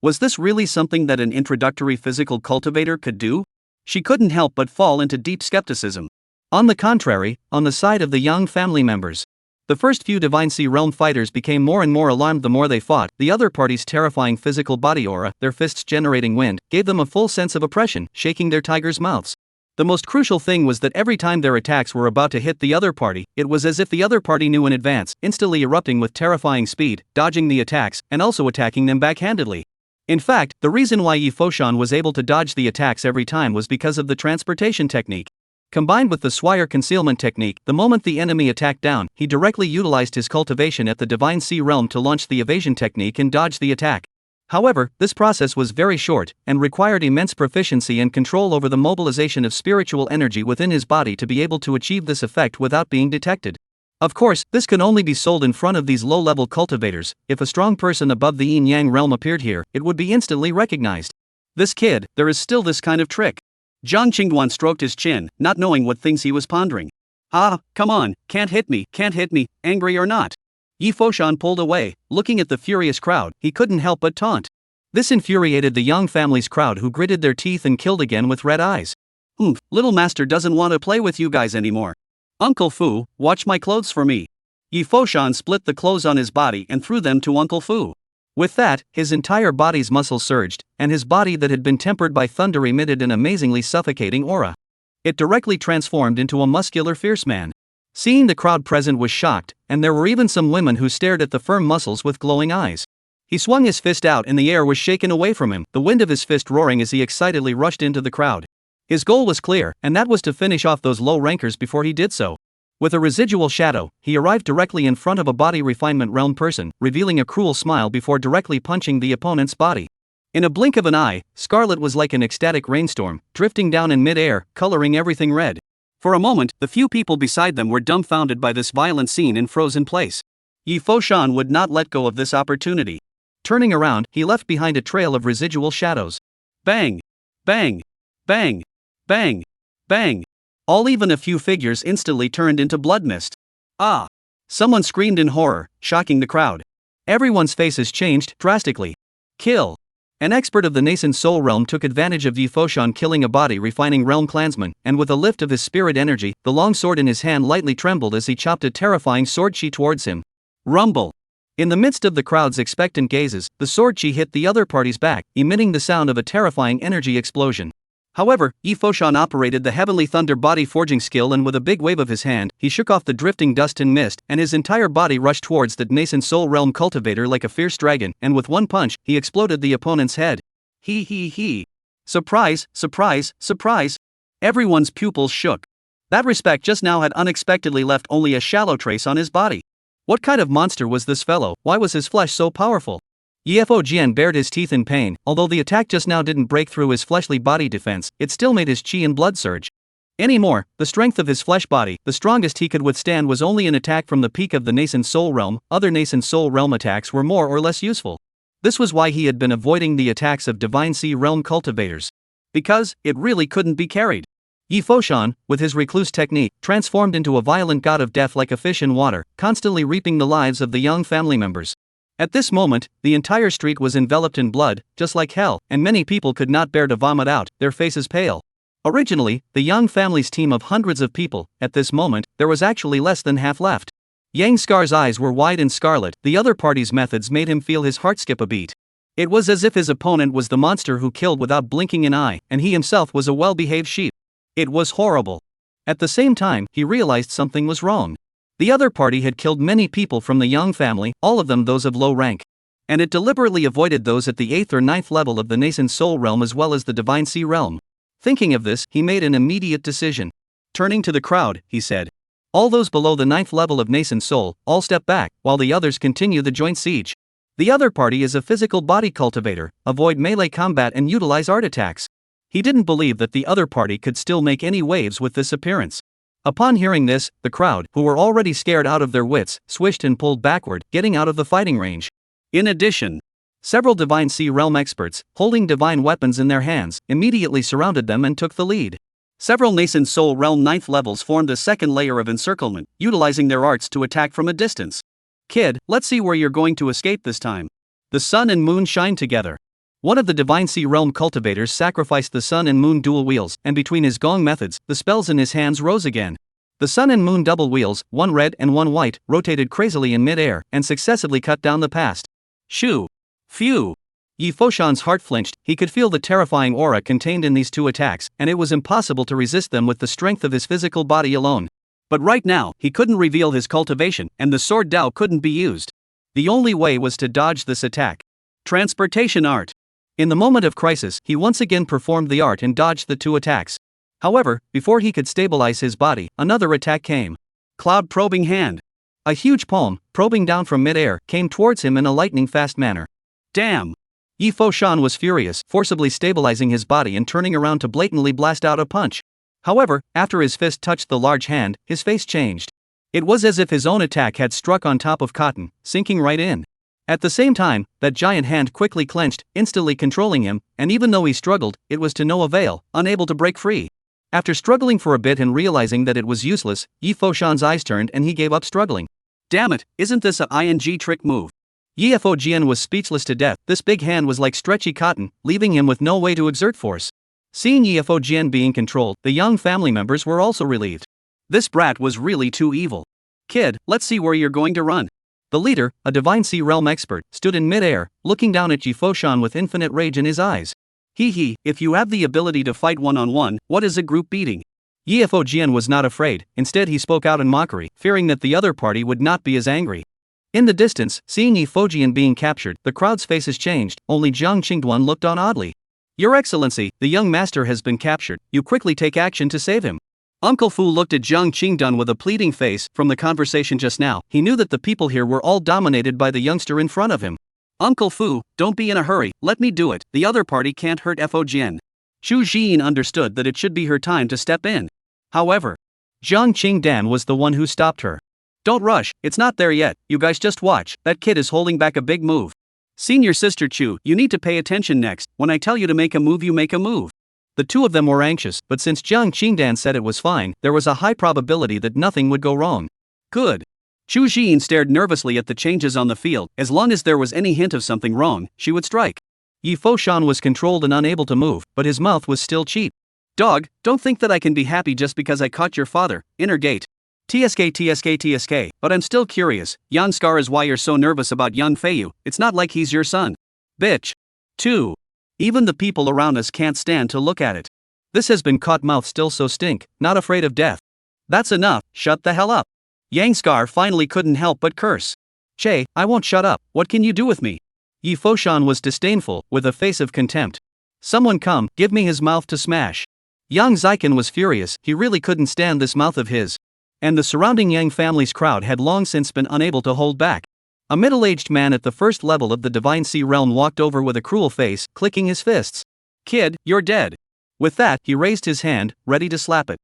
Was this really something that an introductory physical cultivator could do? She couldn't help but fall into deep skepticism. On the contrary, on the side of the young family members. The first few Divine Sea Realm fighters became more and more alarmed the more they fought. The other party's terrifying physical body aura, their fists generating wind, gave them a full sense of oppression, shaking their tigers' mouths. The most crucial thing was that every time their attacks were about to hit the other party, it was as if the other party knew in advance, instantly erupting with terrifying speed, dodging the attacks, and also attacking them backhandedly. In fact, the reason why Yi Foshan was able to dodge the attacks every time was because of the transportation technique. Combined with the Swire concealment technique, the moment the enemy attacked down, he directly utilized his cultivation at the Divine Sea Realm to launch the evasion technique and dodge the attack. However, this process was very short, and required immense proficiency and control over the mobilization of spiritual energy within his body to be able to achieve this effect without being detected. Of course, this could only be sold in front of these low-level cultivators. If a strong person above the yin-yang realm appeared here, it would be instantly recognized. This kid, there is still this kind of trick. Zhang Qingduan stroked his chin, not knowing what things he was pondering. Ah, come on, can't hit me, angry or not. Yi Foshan pulled away, looking at the furious crowd. He couldn't help but taunt. This infuriated the young family's crowd, who gritted their teeth and killed again with red eyes. Little master doesn't want to play with you guys anymore. Uncle Fu, watch my clothes for me. Yi Foshan split the clothes on his body and threw them to Uncle Fu. With that, his entire body's muscles surged, and his body that had been tempered by thunder emitted an amazingly suffocating aura. It directly transformed into a muscular fierce man. Seeing the crowd present was shocked, and there were even some women who stared at the firm muscles with glowing eyes. He swung his fist out and the air was shaken away from him, the wind of his fist roaring as he excitedly rushed into the crowd. His goal was clear, and that was to finish off those low rankers before he did so. With a residual shadow, he arrived directly in front of a body refinement realm person, revealing a cruel smile before directly punching the opponent's body. In a blink of an eye, Scarlet was like an ecstatic rainstorm, drifting down in mid-air, coloring everything red. For a moment, the few people beside them were dumbfounded by this violent scene and froze in place. Yi Foshan would not let go of this opportunity. Turning around, he left behind a trail of residual shadows. Bang! Bang! Bang! Bang! Bang! All even a few figures instantly turned into blood mist. Ah! Someone screamed in horror, shocking the crowd. Everyone's faces changed drastically. Kill! An expert of the nascent soul realm took advantage of Yi Foshan killing a body refining realm clansman, and with a lift of his spirit energy, the long sword in his hand lightly trembled as he chopped a terrifying sword chi towards him. Rumble! In the midst of the crowd's expectant gazes, the sword chi hit the other party's back, emitting the sound of a terrifying energy explosion. However, Yi Foshan operated the Heavenly Thunder body forging skill, and with a big wave of his hand, he shook off the drifting dust and mist, and his entire body rushed towards the nascent soul realm cultivator like a fierce dragon, and with one punch, he exploded the opponent's head. He. Surprise, surprise, surprise. Everyone's pupils shook. That respect just now had unexpectedly left only a shallow trace on his body. What kind of monster was this fellow? Why was his flesh so powerful? Yifo Jian bared his teeth in pain. Although the attack just now didn't break through his fleshly body defense, it still made his chi and blood surge. Anymore, the strength of his flesh body, the strongest he could withstand, was only an attack from the peak of the nascent soul realm. Other nascent soul realm attacks were more or less useful. This was why he had been avoiding the attacks of Divine Sea realm cultivators. Because it really couldn't be carried. Yi Foshan, with his recluse technique, transformed into a violent god of death like a fish in water, constantly reaping the lives of the young family members. At this moment, the entire street was enveloped in blood, just like hell, and many people could not bear to vomit out, their faces pale. Originally, the young family's team of hundreds of people, at this moment, there was actually less than half left. Yang Scar's eyes were wide and scarlet. The other party's methods made him feel his heart skip a beat. It was as if his opponent was the monster who killed without blinking an eye, and he himself was a well-behaved sheep. It was horrible. At the same time, he realized something was wrong. The other party had killed many people from the young family, all of them those of low rank. And it deliberately avoided those at the 8th or 9th level of the nascent soul realm as well as the Divine Sea realm. Thinking of this, he made an immediate decision. Turning to the crowd, he said, "All those below the 9th level of nascent soul, all step back, while the others continue the joint siege. The other party is a physical body cultivator, avoid melee combat and utilize art attacks." He didn't believe that the other party could still make any waves with this appearance. Upon hearing this, the crowd, who were already scared out of their wits, swished and pulled backward, getting out of the fighting range. In addition, several Divine Sea realm experts, holding divine weapons in their hands, immediately surrounded them and took the lead. Several nascent soul realm 9th levels formed a second layer of encirclement, utilizing their arts to attack from a distance. "Kid, let's see where you're going to escape this time. The sun and moon shine together." One of the Divine Sea Realm cultivators sacrificed the sun and moon dual wheels, and between his gong methods, the spells in his hands rose again. The sun and moon double wheels, one red and one white, rotated crazily in mid-air, and successively cut down the past. Shoo! Phew! Yi Foshan's heart flinched. He could feel the terrifying aura contained in these two attacks, and it was impossible to resist them with the strength of his physical body alone. But right now, he couldn't reveal his cultivation, and the sword Dao couldn't be used. The only way was to dodge this attack. Transportation art. In the moment of crisis, he once again performed the art and dodged the two attacks. However, before he could stabilize his body, another attack came. Cloud probing hand. A huge palm, probing down from mid-air, came towards him in a lightning-fast manner. Damn! Yi Foshan was furious, forcibly stabilizing his body and turning around to blatantly blast out a punch. However, after his fist touched the large hand, his face changed. It was as if his own attack had struck on top of cotton, sinking right in. At the same time, that giant hand quickly clenched, instantly controlling him, and even though he struggled, it was to no avail, unable to break free. After struggling for a bit and realizing that it was useless, Yi Foshan's eyes turned and he gave up struggling. Damn it, isn't this a ing trick move? Yi Foshan was speechless to death. This big hand was like stretchy cotton, leaving him with no way to exert force. Seeing Yi Foshan being controlled, the young family members were also relieved. This brat was really too evil. Kid, let's see where you're going to run. The leader, a Divine Sea Realm expert, stood in mid-air, looking down at Yi Foshan with infinite rage in his eyes. Hee, if you have the ability to fight one-on-one, what is a group beating? Yi Foshan was not afraid. Instead he spoke out in mockery, fearing that the other party would not be as angry. In the distance, seeing Yi Foshan being captured, the crowd's faces changed. Only Jiang Qingduan looked on oddly. Your Excellency, the young master has been captured. You quickly take action to save him. Uncle Fu looked at Jiang Qingduan with a pleading face. From the conversation just now, he knew that the people here were all dominated by the youngster in front of him. Uncle Fu, don't be in a hurry, let me do it. The other party can't hurt Foshan. Xu Jian understood that it should be her time to step in. However, Jiang Qingdan was the one who stopped her. Don't rush, it's not there yet, you guys just watch, that kid is holding back a big move. Senior Sister Chu, you need to pay attention next. When I tell you to make a move, you make a move. The two of them were anxious, but since Jiang Qingdan said it was fine, there was a high probability that nothing would go wrong. Good. Chu Jin stared nervously at the changes on the field. As long as there was any hint of something wrong, she would strike. Yi Foshan was controlled and unable to move, but his mouth was still cheap. Dog, don't think that I can be happy just because I caught your father. Inner gate. TSK, but I'm still curious. Yan Scar is why you're so nervous about young Feiyu. It's not like he's your son. Bitch. 2. Even the people around us can't stand to look at it. This has been caught mouth still so stink, not afraid of death. That's enough, shut the hell up. Yang Scar finally couldn't help but curse. Che, I won't shut up, what can you do with me? Yi Foshan was disdainful, with a face of contempt. Someone come, give me his mouth to smash. Yang Xiken was furious, he really couldn't stand this mouth of his. And the surrounding Yang family's crowd had long since been unable to hold back. A middle-aged man at the first level of the Divine Sea Realm walked over with a cruel face, clicking his fists. Kid, you're dead. With that, he raised his hand, ready to slap it.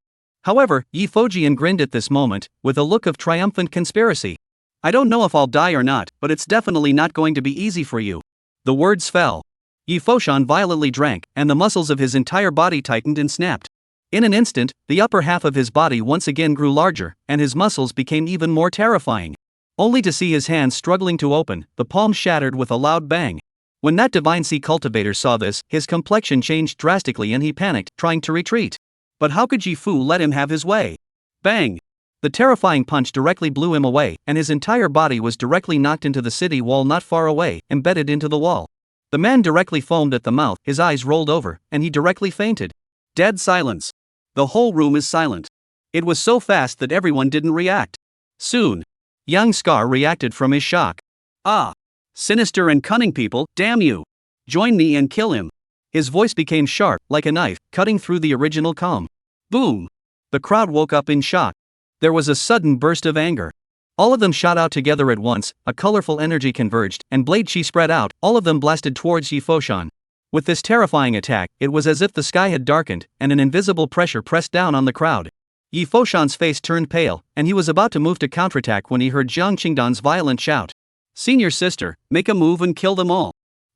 However, Yi Foshan grinned at this moment, with a look of triumphant conspiracy. I don't know if I'll die or not, but it's definitely not going to be easy for you. The words fell. Yi Foshan violently drank, and the muscles of his entire body tightened and snapped. In an instant, the upper half of his body once again grew larger, and his muscles became even more terrifying. Only to see his hands struggling to open, the palm shattered with a loud bang. When that Divine Sea cultivator saw this, his complexion changed drastically and he panicked, trying to retreat. But how could Ji Fu let him have his way? Bang! The terrifying punch directly blew him away, and his entire body was directly knocked into the city wall not far away, embedded into the wall. The man directly foamed at the mouth, his eyes rolled over, and he directly fainted. Dead silence. The whole room is silent. It was so fast that everyone didn't react. Soon, Yang Scar reacted from his shock. Ah! Sinister and cunning people, damn you! Join me and kill him. His voice became sharp, like a knife, cutting through the original calm. Boom! The crowd woke up in shock. There was a sudden burst of anger. All of them shot out together at once, a colorful energy converged, and blade chi spread out, all of them blasted towards Yi Foshan. With this terrifying attack, it was as if the sky had darkened, and an invisible pressure pressed down on the crowd. Yi Foshan's face turned pale, and he was about to move to counterattack when he heard Jiang Qingdan's violent shout. Senior sister, make a move and kill them all.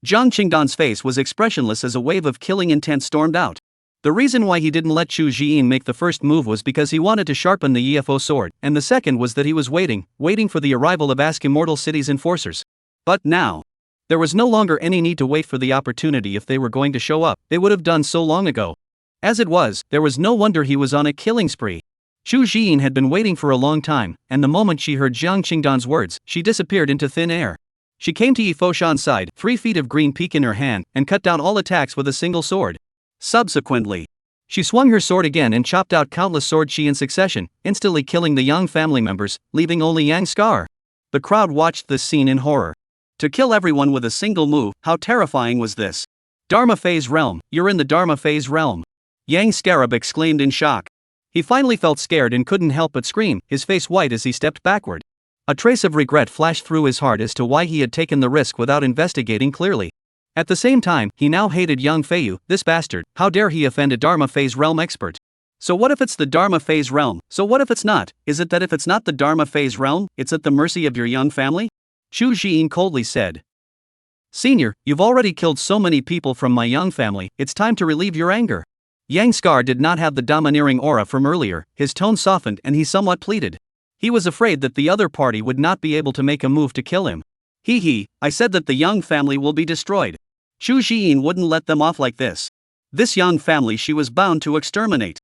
Jiang Qingdan's face was expressionless as a wave of killing intent stormed out. The reason why he didn't let Chu Jian make the first move was because he wanted to sharpen the Yifo sword, and the second was that he was waiting for the arrival of Immortal City's enforcers. But now, There was no longer any need to wait for the opportunity. If they were going to show up, they would have done so long ago. As it was, there was no wonder he was on a killing spree. Chu Jiyin had been waiting for a long time, and the moment she heard Jiang Qingdan's words, she disappeared into thin air. She came to Yi Foshan's side, 3 feet of green peak in her hand, and cut down all attacks with a single sword. Subsequently, she swung her sword again and chopped out countless sword chi in succession, instantly killing the Yang family members, leaving only Yang Scar. The crowd watched this scene in horror. To kill everyone with a single move, how terrifying was this? Dharma Phase Realm, you're in the Dharma Phase Realm. Yang Scarab exclaimed in shock. He finally felt scared and couldn't help but scream, his face white as he stepped backward. A trace of regret flashed through his heart as to why he had taken the risk without investigating clearly. At the same time, he now hated Yang Feiyu, this bastard. How dare he offend a Dharma Phase Realm expert? So what if it's the Dharma Phase Realm? So what if it's not? Is it that if it's not the Dharma Phase Realm, it's at the mercy of your young family? Chu Jiyin coldly said. Senior, you've already killed so many people from my young family, it's time to relieve your anger. Yang Scar did not have the domineering aura from earlier, his tone softened and he somewhat pleaded. He was afraid that the other party would not be able to make a move to kill him. I said that the young family will be destroyed. Chu Jiyin wouldn't let them off like this. This young family she was bound to exterminate.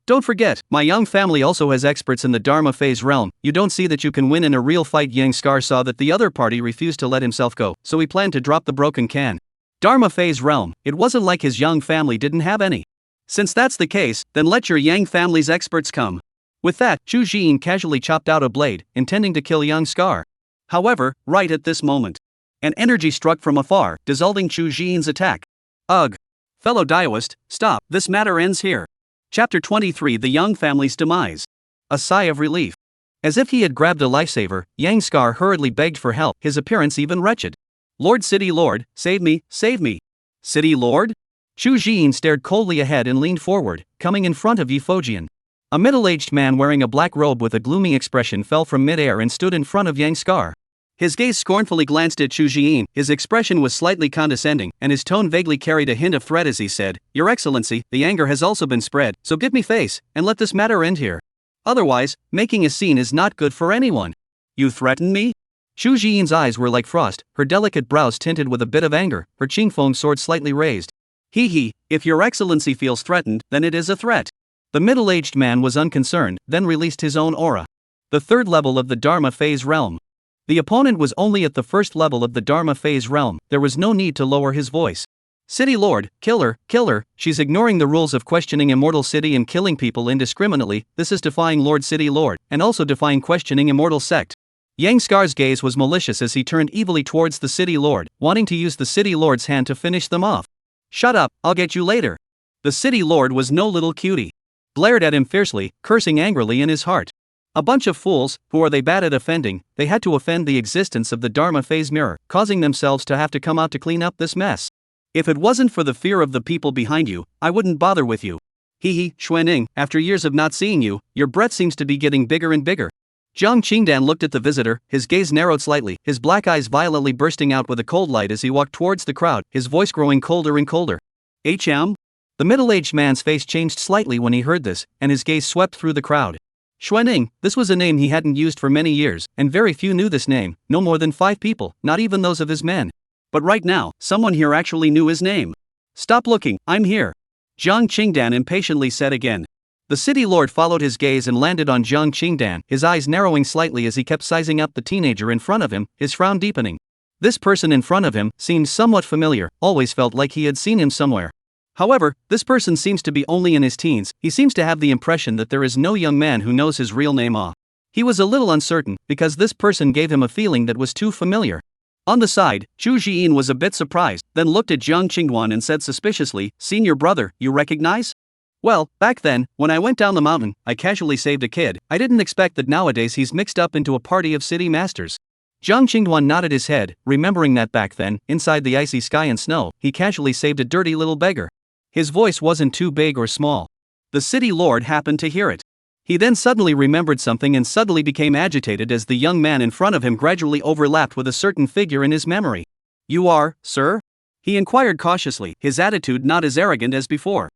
Don't forget, my young family also has experts in the Dharma Phase Realm. You don't see that you can win in a real fight. Yang Scar saw that the other party refused to let himself go, so he planned to drop the broken can. Dharma Phase Realm, it wasn't like his young family didn't have any. Since that's the case, then let your Yang family's experts come. With that, Chu Jiyin casually chopped out a blade, intending to kill Yang Scar. However, right at this moment, an energy struck from afar, dissolving Chu Jiyin's attack. Ugh. Fellow Daoist, stop, this matter ends here. Chapter 23: The Young Family's Demise. A sigh of relief. As if he had grabbed a lifesaver, Yang Scar hurriedly begged for help, his appearance even wretched. Lord City Lord, save me, save me. City Lord? Chu Jiyin stared coldly ahead and leaned forward, coming in front of Yi Fojian. A middle-aged man wearing a black robe with a gloomy expression fell from mid-air and stood in front of Yang Scar. His gaze scornfully glanced at Chu Jiyin, his expression was slightly condescending, and his tone vaguely carried a hint of threat as he said, Your Excellency, the anger has also been spread, so give me face, and let this matter end here. Otherwise, making a scene is not good for anyone. You threaten me? Chu Jiyin's eyes were like frost, her delicate brows tinted with a bit of anger, her Qingfeng sword slightly raised. If Your Excellency feels threatened, then it is a threat. The middle-aged man was unconcerned, then released his own aura. The third level of the Dharma Phase Realm. The opponent was only at the first level of the Dharma Phase Realm, there was no need to lower his voice. City Lord, kill her, she's ignoring the rules of questioning Immortal City and killing people indiscriminately, this is defying Lord City Lord, and also defying questioning Immortal Sect. Yang Scar's gaze was malicious as he turned evilly towards the City Lord, wanting to use the City Lord's hand to finish them off. Shut up, I'll get you later. The City Lord was no little cutie. Glared at him fiercely, cursing angrily in his heart. A bunch of fools, who are they bad at offending, they had to offend the existence of the Dharma Phase Mirror, causing themselves to have to come out to clean up this mess. If it wasn't for the fear of the people behind you, I wouldn't bother with you. Xuanning, after years of not seeing you, your breath seems to be getting bigger and bigger. Jiang Qingdan looked at the visitor, his gaze narrowed slightly, his black eyes violently bursting out with a cold light as he walked towards the crowd, his voice growing colder and colder. HM? The middle-aged man's face changed slightly when he heard this, and his gaze swept through the crowd. Xuanning, this was a name he hadn't used for many years, and very few knew this name, no more than 5 people, not even those of his men. But right now, someone here actually knew his name. Stop looking, I'm here. Jiang Qingdan impatiently said again. The City Lord followed his gaze and landed on Jiang Qingdan, his eyes narrowing slightly as he kept sizing up the teenager in front of him, his frown deepening. This person in front of him seemed somewhat familiar, always felt like he had seen him somewhere. However, this person seems to be only in his teens, he seems to have the impression that there is no young man who knows his real name off. He was a little uncertain, because this person gave him a feeling that was too familiar. On the side, Chu Jiyin was a bit surprised, then looked at Jiang Qingduan and said suspiciously, Senior brother, you recognize? Well, back then, when I went down the mountain, I casually saved a kid, I didn't expect that nowadays he's mixed up into a party of city masters. Jiang Qingduan nodded his head, remembering that back then, inside the icy sky and snow, he casually saved a dirty little beggar. His voice wasn't too big or small. The City Lord happened to hear it. He then suddenly remembered something and suddenly became agitated as the young man in front of him gradually overlapped with a certain figure in his memory. You are, sir? He inquired cautiously, his attitude not as arrogant as before.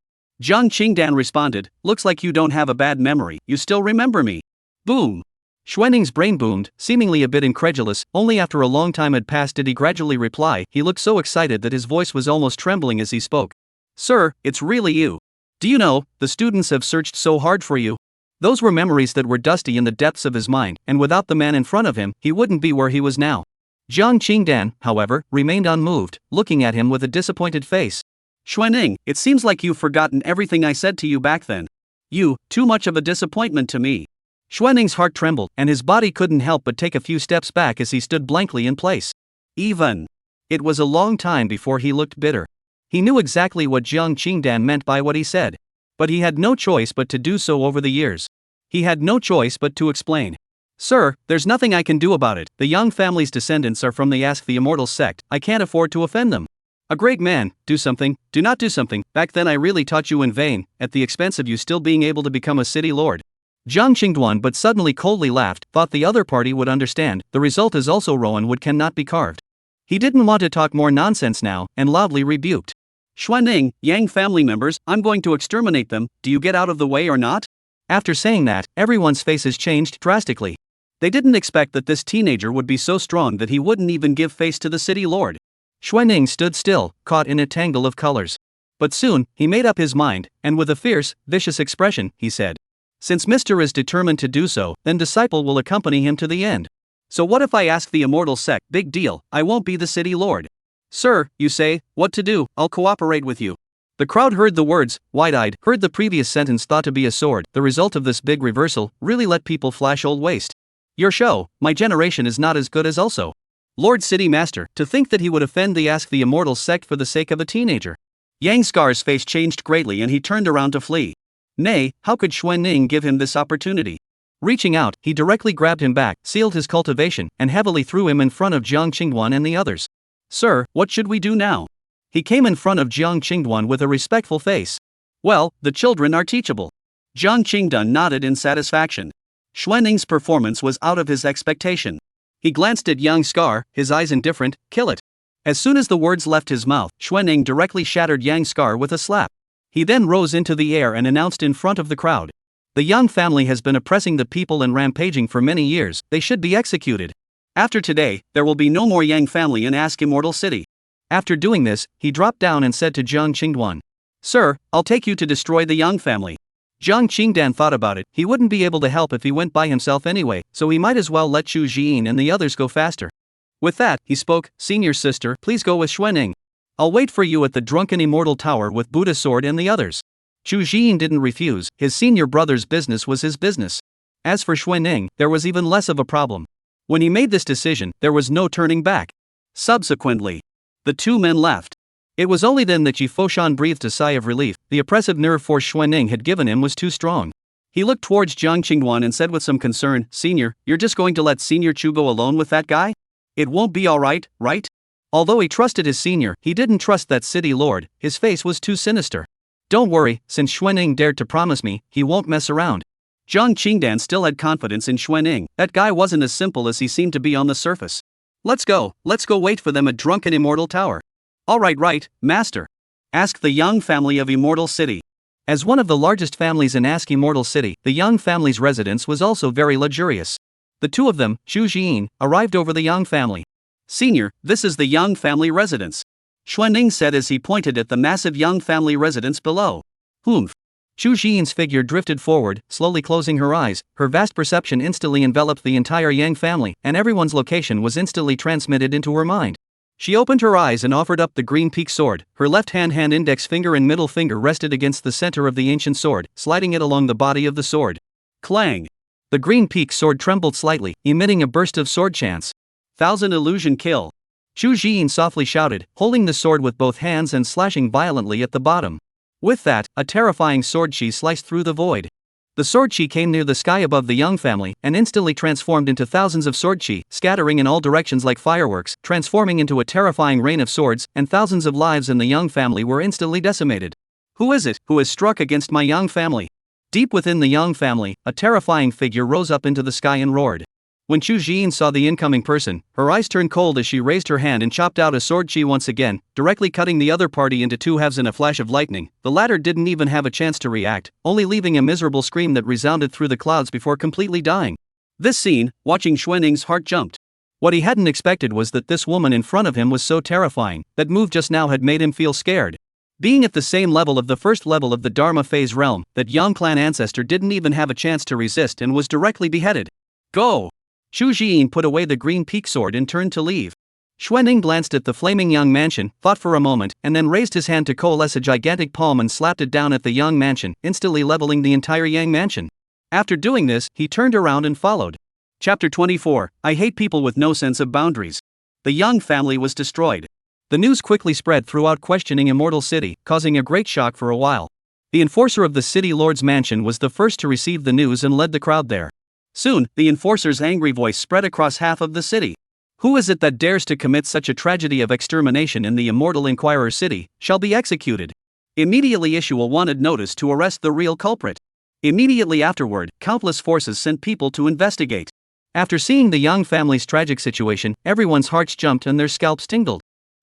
Jiang Qingdan responded, looks like you don't have a bad memory, you still remember me. Boom. Xuaning's brain boomed, seemingly a bit incredulous. Only after a long time had passed did he gradually reply. He looked so excited that his voice was almost trembling as he spoke. Sir, it's really you. Do you know, the students have searched so hard for you? Those were memories that were dusty in the depths of his mind, and without the man in front of him, he wouldn't be where he was now. Jiang Qingdan, however, remained unmoved, looking at him with a disappointed face. Xuaning, it seems like you've forgotten everything I said to you back then. You, too much of a disappointment to me. Xuaning's heart trembled, and his body couldn't help but take a few steps back as he stood blankly in place. It was a long time before he looked bitter. He knew exactly what Jiang Qingdan meant by what he said. But he had no choice but to do so over the years. He had no choice but to explain. Sir, there's nothing I can do about it. The Yang family's descendants are from the Immortal sect. I can't afford to offend them. A great man, do something, do not do something. Back then I really taught you in vain, at the expense of you still being able to become a city lord. Jiang Qingduan but suddenly coldly laughed, thought the other party would understand. The result is also Rowan wood cannot be carved. He didn't want to talk more nonsense now, and loudly rebuked. Xuaning, Yang family members, I'm going to exterminate them, do you get out of the way or not? After saying that, everyone's faces changed drastically. They didn't expect that this teenager would be so strong that he wouldn't even give face to the city lord. Xuaning stood still, caught in a tangle of colors. But soon, he made up his mind, and with a fierce, vicious expression, he said. Since Mr. is determined to do so, then Disciple will accompany him to the end. So what if I ask the Immortal sect? Big deal, I won't be the city lord. Sir, you say, what to do, I'll cooperate with you. The crowd heard the words, wide-eyed, heard the previous sentence thought to be a sword. The result of this big reversal really let people flash old waste. Your show, my generation is not as good as also. Lord City Master, to think that he would offend the Immortal sect for the sake of a teenager. Yang Scar's face changed greatly and he turned around to flee. Nay, how could Xuaning give him this opportunity? Reaching out, he directly grabbed him back, sealed his cultivation, and heavily threw him in front of Jiang Qingduan and the others. Sir, what should we do now? He came in front of Jiang Qingduan with a respectful face. Well, the children are teachable. Jiang Qingduan nodded in satisfaction. Xuaning's performance was out of his expectation. He glanced at Yang Scar, his eyes indifferent. Kill it. As soon as the words left his mouth, Xuaning directly shattered Yang Scar with a slap. He then rose into the air and announced in front of the crowd. The Yang family has been oppressing the people and rampaging for many years. They should be executed. After today, there will be no more Yang family in Immortal City. After doing this, he dropped down and said to Jiang Qingduan. Sir, I'll take you to destroy the Yang family. Jiang Qingdan thought about it. He wouldn't be able to help if he went by himself anyway, so he might as well let Chu Jian and the others go faster. With that, he spoke, Senior sister, please go with Xuaning. I'll wait for you at the drunken Immortal Tower with Buddha sword and the others. Chu Jian didn't refuse. His senior brother's business was his business. As for Xuaning, there was even less of a problem. When he made this decision, there was no turning back. Subsequently, the two men left. It was only then that Ji Foshan breathed a sigh of relief. The oppressive nerve force Xuaning had given him was too strong. He looked towards Jiang Qingduan and said with some concern, Senior, you're just going to let Senior Chu go alone with that guy? It won't be alright, right? Although he trusted his senior, he didn't trust that city lord. His face was too sinister. Don't worry, since Xuaning dared to promise me, he won't mess around. Jiang Qingdan still had confidence in Xuaning. That guy wasn't as simple as he seemed to be on the surface. Let's go wait for them at drunken Immortal Tower. Alright, right, master. Ask the Yang family of Immortal City. As one of the largest families in Immortal City, the Yang family's residence was also very luxurious. The two of them, Chu Jian, arrived over the Yang family. Senior, this is the Yang family residence. Xuaning said as he pointed at the massive Yang family residence below. Humph. Chu Jian's figure drifted forward, slowly closing her eyes. Her vast perception instantly enveloped the entire Yang family, and everyone's location was instantly transmitted into her mind. She opened her eyes and offered up the green peak sword. Her left hand index finger and middle finger rested against the center of the ancient sword, sliding it along the body of the sword. Clang! The green peak sword trembled slightly, emitting a burst of sword chants. Thousand illusion kill. Chu Jian softly shouted, holding the sword with both hands and slashing violently at the bottom. With that, a terrifying sword chi sliced through the void. The sword chi came near the sky above the Yang family and instantly transformed into thousands of sword chi, scattering in all directions like fireworks, transforming into a terrifying rain of swords, and thousands of lives in the Yang family were instantly decimated. Who is it who has struck against my Yang family? Deep within the Yang family, a terrifying figure rose up into the sky and roared. When Chu Jian saw the incoming person, her eyes turned cold as she raised her hand and chopped out a sword chi once again, directly cutting the other party into two halves in a flash of lightning. The latter didn't even have a chance to react, only leaving a miserable scream that resounded through the clouds before completely dying. This scene, watching Xuanning's heart jumped. What he hadn't expected was that this woman in front of him was so terrifying. That move just now had made him feel scared. Being at the same level of the first level of the Dharma phase realm, that young clan ancestor didn't even have a chance to resist and was directly beheaded. Go! Xu Jiyin put away the green peak sword and turned to leave. Xuanning glanced at the flaming young mansion, thought for a moment, and then raised his hand to coalesce a gigantic palm and slapped it down at the young mansion, instantly leveling the entire Yang mansion. After doing this, he turned around and followed. Chapter 24, I hate people with no sense of boundaries. The Yang family was destroyed. The news quickly spread throughout questioning Immortal City, causing a great shock for a while. The enforcer of the city lord's mansion was the first to receive the news and led the crowd there. Soon, the enforcer's angry voice spread across half of the city. Who is it that dares to commit such a tragedy of extermination in the Immortal Inquirer city, shall be executed. Immediately issue a wanted notice to arrest the real culprit. Immediately afterward, countless forces sent people to investigate. After seeing the Yang family's tragic situation, everyone's hearts jumped and their scalps tingled.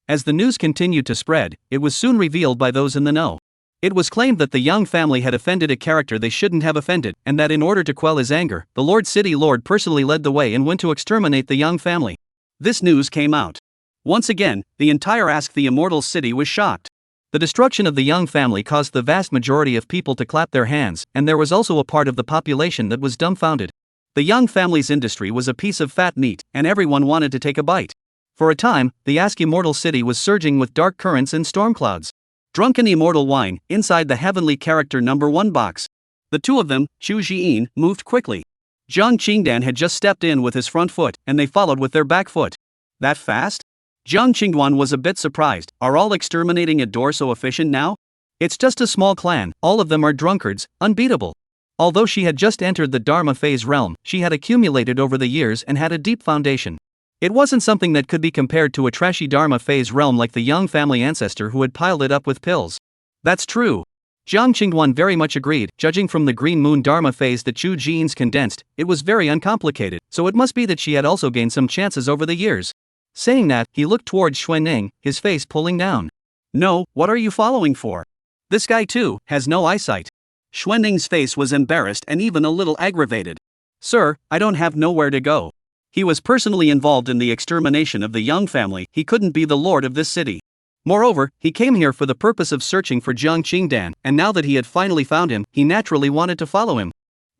As the news continued to spread, it was soon revealed by those in the know. It was claimed that the Yang family had offended a character they shouldn't have offended, and that in order to quell his anger, the Lord City Lord personally led the way and went to exterminate the Yang family. This news came out. Once again, the entire Ask the Immortal City was shocked. The destruction of the Yang family caused the vast majority of people to clap their hands, and there was also a part of the population that was dumbfounded. The Yang family's industry was a piece of fat meat, and everyone wanted to take a bite. For a time, the Ask Immortal City was surging with dark currents and storm clouds. Drunken immortal wine, inside the heavenly character number 1 box. The two of them, Xu Jiyin, moved quickly. Jiang Qingdan had just stepped in with his front foot, and they followed with their back foot. That fast? Jiang Qingduan was a bit surprised. Are all exterminating a door so efficient now? It's just a small clan, all of them are drunkards, unbeatable. Although she had just entered the Dharma phase realm, she had accumulated over the years and had a deep foundation. It wasn't something that could be compared to a trashy Dharma phase realm like the Yang family ancestor who had piled it up with pills. That's true. Jiang Qingduan very much agreed. Judging from the Green Moon Dharma phase that Xu Jiyin's condensed, it was very uncomplicated, so it must be that she had also gained some chances over the years. Saying that, he looked towards Xuanning, his face pulling down. No, what are you following for? This guy too has no eyesight. Xuanning's face was embarrassed and even a little aggravated. Sir, I don't have nowhere to go. He was personally involved in the extermination of the Yang family, he couldn't be the lord of this city. Moreover, he came here for the purpose of searching for Jiang Qingdan, and now that he had finally found him, he naturally wanted to follow him.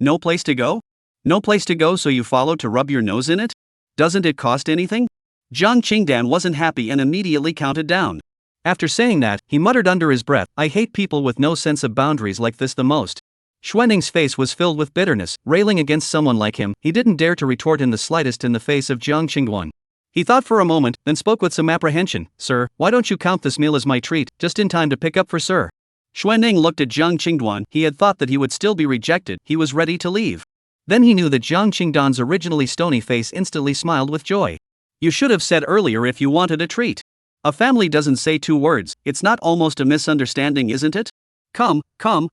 No place to go? No place to go, so you follow to rub your nose in it? Doesn't it cost anything? Jiang Qingdan wasn't happy and immediately counted down. After saying that, he muttered under his breath, I hate people with no sense of boundaries like this the most. Xuanning's face was filled with bitterness. Railing against someone like him, he didn't dare to retort in the slightest in the face of Jiang Qingduan. He thought for a moment, then spoke with some apprehension. Sir, why don't you count this meal as my treat, just in time to pick up for sir? Xuanning looked at Jiang Qingduan. He had thought that he would still be rejected. He was ready to leave. Then he knew that Jiang Qingduan's originally stony face instantly smiled with joy. You should have said earlier if you wanted a treat. A family doesn't say 2 words. It's not almost a misunderstanding, isn't it? Come,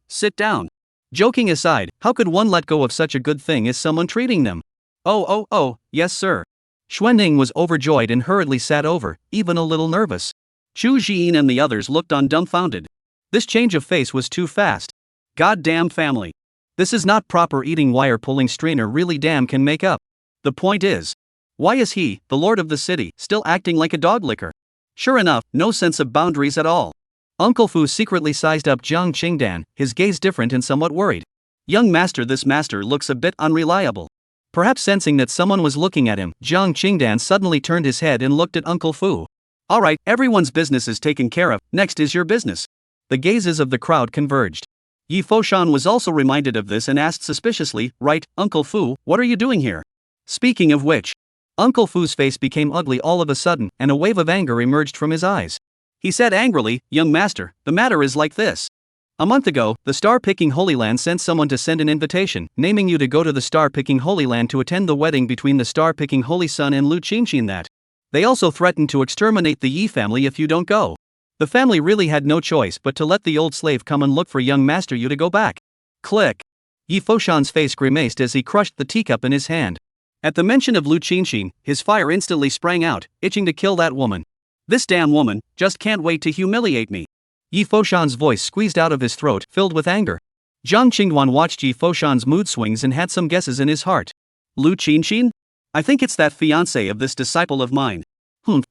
sit down. Joking aside, how could one let go of such a good thing as someone treating them? Oh, yes sir. Xuanning was overjoyed and hurriedly sat over, even a little nervous. Xu Jiyin and the others looked on dumbfounded. This change of face was too fast. Goddamn family. This is not proper eating. Wire pulling strainer really damn can make up. The point is, why is he, the lord of the city, still acting like a dog licker? Sure enough, no sense of boundaries at all. Uncle Fu secretly sized up Jiang Qingdan, his gaze different and somewhat worried. Young master, this master looks a bit unreliable. Perhaps sensing that someone was looking at him, Jiang Qingdan suddenly turned his head and looked at Uncle Fu. Alright, everyone's business is taken care of, next is your business. The gazes of the crowd converged. Yi Foshan was also reminded of this and asked suspiciously, right, Uncle Fu, what are you doing here? Speaking of which, Uncle Fu's face became ugly all of a sudden, and a wave of anger emerged from his eyes. He said angrily, young master, the matter is like this. A month ago, the star-picking Holy Land sent someone to send an invitation, naming you to go to the star-picking Holy Land to attend the wedding between the star-picking Holy Sun and Lu Qingxin. That they also threatened to exterminate the Yi family if you don't go. The family really had no choice but to let the old slave come and look for young master you to go back. Click. Yi Foshan's face grimaced as he crushed the teacup in his hand. At the mention of Lu Qingxin, his fire instantly sprang out, itching to kill that woman. This damn woman just can't wait to humiliate me. Yi Foshan's voice squeezed out of his throat, filled with anger. Jiang Qingduan watched Yi Foshan's mood swings and had some guesses in his heart. Lu Qinshin? I think it's that fiancé of this disciple of mine.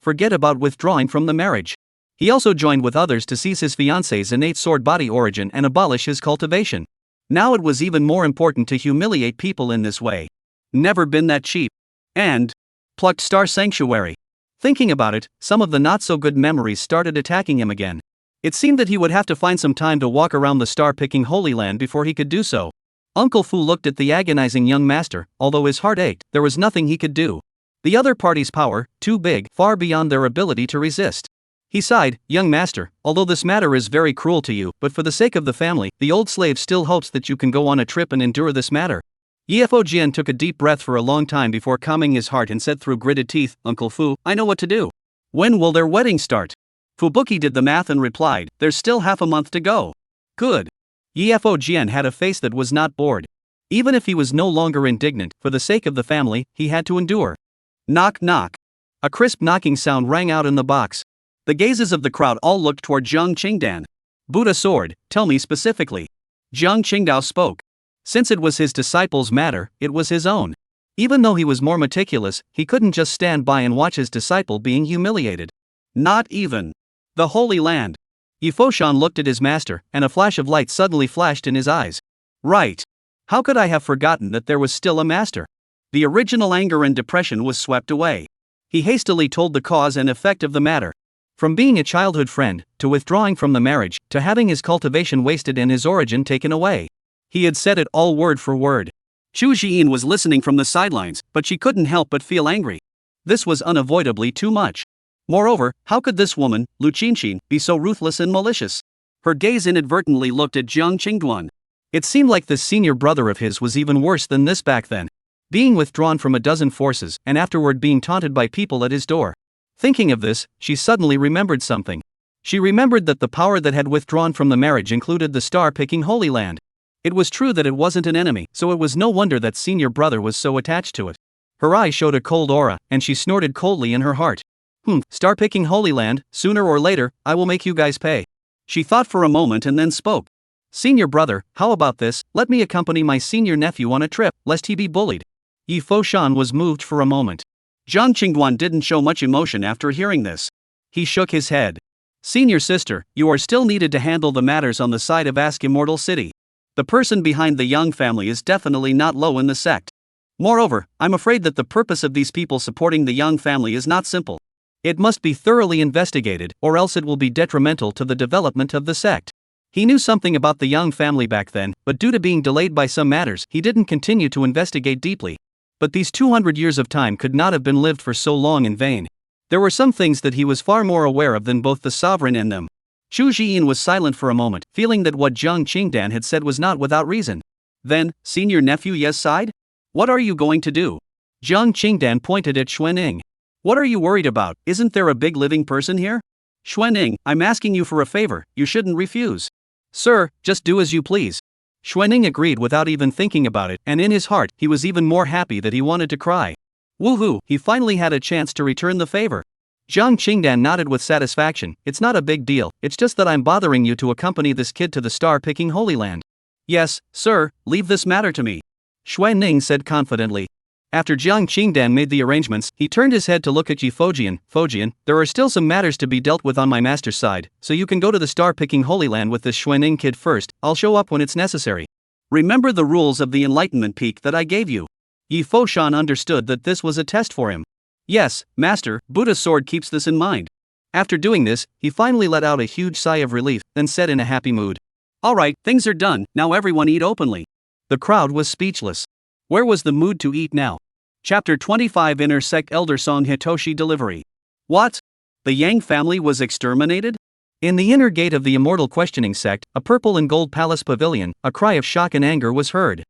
Forget about withdrawing from the marriage. He also joined with others to seize his fiancé's innate sword body origin and abolish his cultivation. Now it was even more important to humiliate people in this way. Never been that cheap. And plucked Star Sanctuary. Thinking about it, some of the not-so-good memories started attacking him again. It seemed that he would have to find some time to walk around the star-picking Holy Land before he could do so. Uncle Fu looked at the agonizing young master. Although his heart ached, there was nothing he could do. The other party's power, too big, far beyond their ability to resist. He sighed, young master, although this matter is very cruel to you, but for the sake of the family, the old slave still hopes that you can go on a trip and endure this matter. Yefo Jian took a deep breath for a long time before calming his heart and said through gritted teeth, Uncle Fu, I know what to do. When will their wedding start? Fubuki did the math and replied, there's still half a month to go. Good. Yefo Jian had a face that was not bored. Even if he was no longer indignant, for the sake of the family, he had to endure. Knock knock. A crisp knocking sound rang out in the box. The gazes of the crowd all looked toward Jiang Qingdan. Buddha sword, tell me specifically. Jiang Qingdao spoke. Since it was his disciple's matter, it was his own. Even though he was more meticulous, he couldn't just stand by and watch his disciple being humiliated. Not even the Holy Land. Yifoshan looked at his master, and a flash of light suddenly flashed in his eyes. Right. How could I have forgotten that there was still a master? The original anger and depression was swept away. He hastily told the cause and effect of the matter. From being a childhood friend, to withdrawing from the marriage, to having his cultivation wasted and his origin taken away. He had said it all word for word. Xu Jian was listening from the sidelines, but she couldn't help but feel angry. This was unavoidably too much. Moreover, how could this woman, Lu Qinshin, be so ruthless and malicious? Her gaze inadvertently looked at Jiang Qingduan. It seemed like this senior brother of his was even worse than this back then. Being withdrawn from a dozen forces, and afterward being taunted by people at his door. Thinking of this, she suddenly remembered something. She remembered that the power that had withdrawn from the marriage included the star-picking Holy Land. It was true that it wasn't an enemy, so it was no wonder that senior brother was so attached to it. Her eye showed a cold aura, and she snorted coldly in her heart. Star-picking Holy Land, sooner or later, I will make you guys pay. She thought for a moment and then spoke. Senior brother, how about this, let me accompany my senior nephew on a trip, lest he be bullied. Yi Foshan was moved for a moment. Jiang Qingduan didn't show much emotion after hearing this. He shook his head. Senior sister, you are still needed to handle the matters on the side of Ask Immortal City. The person behind the Young family is definitely not low in the sect. Moreover, I'm afraid that the purpose of these people supporting the Young family is not simple. It must be thoroughly investigated, or else it will be detrimental to the development of the sect. He knew something about the Young family back then, but due to being delayed by some matters, he didn't continue to investigate deeply. But these 200 years of time could not have been lived for so long in vain. There were some things that he was far more aware of than both the sovereign and them. Xu Jian was silent for a moment, feeling that what Jiang Qingdan had said was not without reason. Then, senior nephew Ye's side? What are you going to do? Jiang Qingdan pointed at Xuanning. What are you worried about, isn't there a big living person here? Xuanning, I'm asking you for a favor, you shouldn't refuse. Sir, just do as you please. Xuanning agreed without even thinking about it, and in his heart, he was even more happy that he wanted to cry. Woohoo, he finally had a chance to return the favor. Jiang Qingdan nodded with satisfaction. It's not a big deal, it's just that I'm bothering you to accompany this kid to the star-picking Holy Land. Yes, sir, leave this matter to me. Xuanning said confidently. After Jiang Qingdan made the arrangements, he turned his head to look at Yi Fojian. Fojian, there are still some matters to be dealt with on my master's side, so you can go to the star-picking Holy Land with this Xuanning kid first, I'll show up when it's necessary. Remember the rules of the Enlightenment Peak that I gave you. Yi Foshan understood that this was a test for him. Yes, master, Buddha's sword keeps this in mind. After doing this, he finally let out a huge sigh of relief, then said in a happy mood. Alright, things are done, now everyone eat openly. The crowd was speechless. Where was the mood to eat now? Chapter 25 Inner Sect Elder Song Hitoshi Delivery. What? The Yang family was exterminated? In the inner gate of the Immortal questioning sect, a purple and gold palace pavilion, a cry of shock and anger was heard.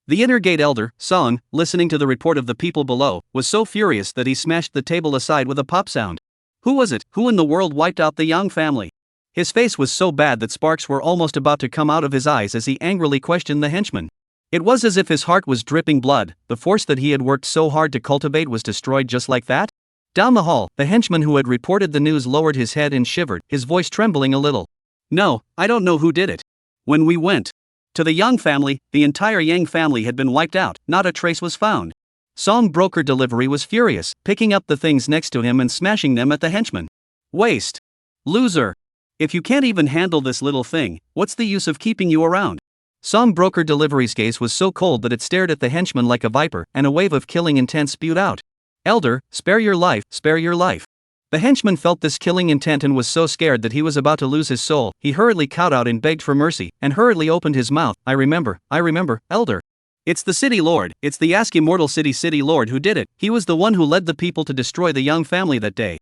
The inner gate elder, Song, listening to the report of the people below, was so furious that he smashed the table aside with a pop sound. Who was it? Who in the world wiped out the Yang family? His face was so bad that sparks were almost about to come out of his eyes as he angrily questioned the henchman. It was as if his heart was dripping blood, the force that he had worked so hard to cultivate was destroyed just like that? Down the hall, the henchman who had reported the news lowered his head and shivered, his voice trembling a little. No, I don't know who did it. When we went to the Yang family, the entire Yang family had been wiped out, not a trace was found. Song broker delivery was furious, picking up the things next to him and smashing them at the henchman. Waste. Loser. If you can't even handle this little thing, what's the use of keeping you around? Song broker delivery's gaze was so cold that it stared at the henchman like a viper, and a wave of killing intent spewed out. Elder, spare your life, spare your life. The henchman felt this killing intent and was so scared that he was about to lose his soul. He hurriedly cowed out and begged for mercy, and hurriedly opened his mouth. I remember, Elder. It's the City Lord, it's the Immortal City Lord who did it. He was the one who led the people to destroy the young family that day.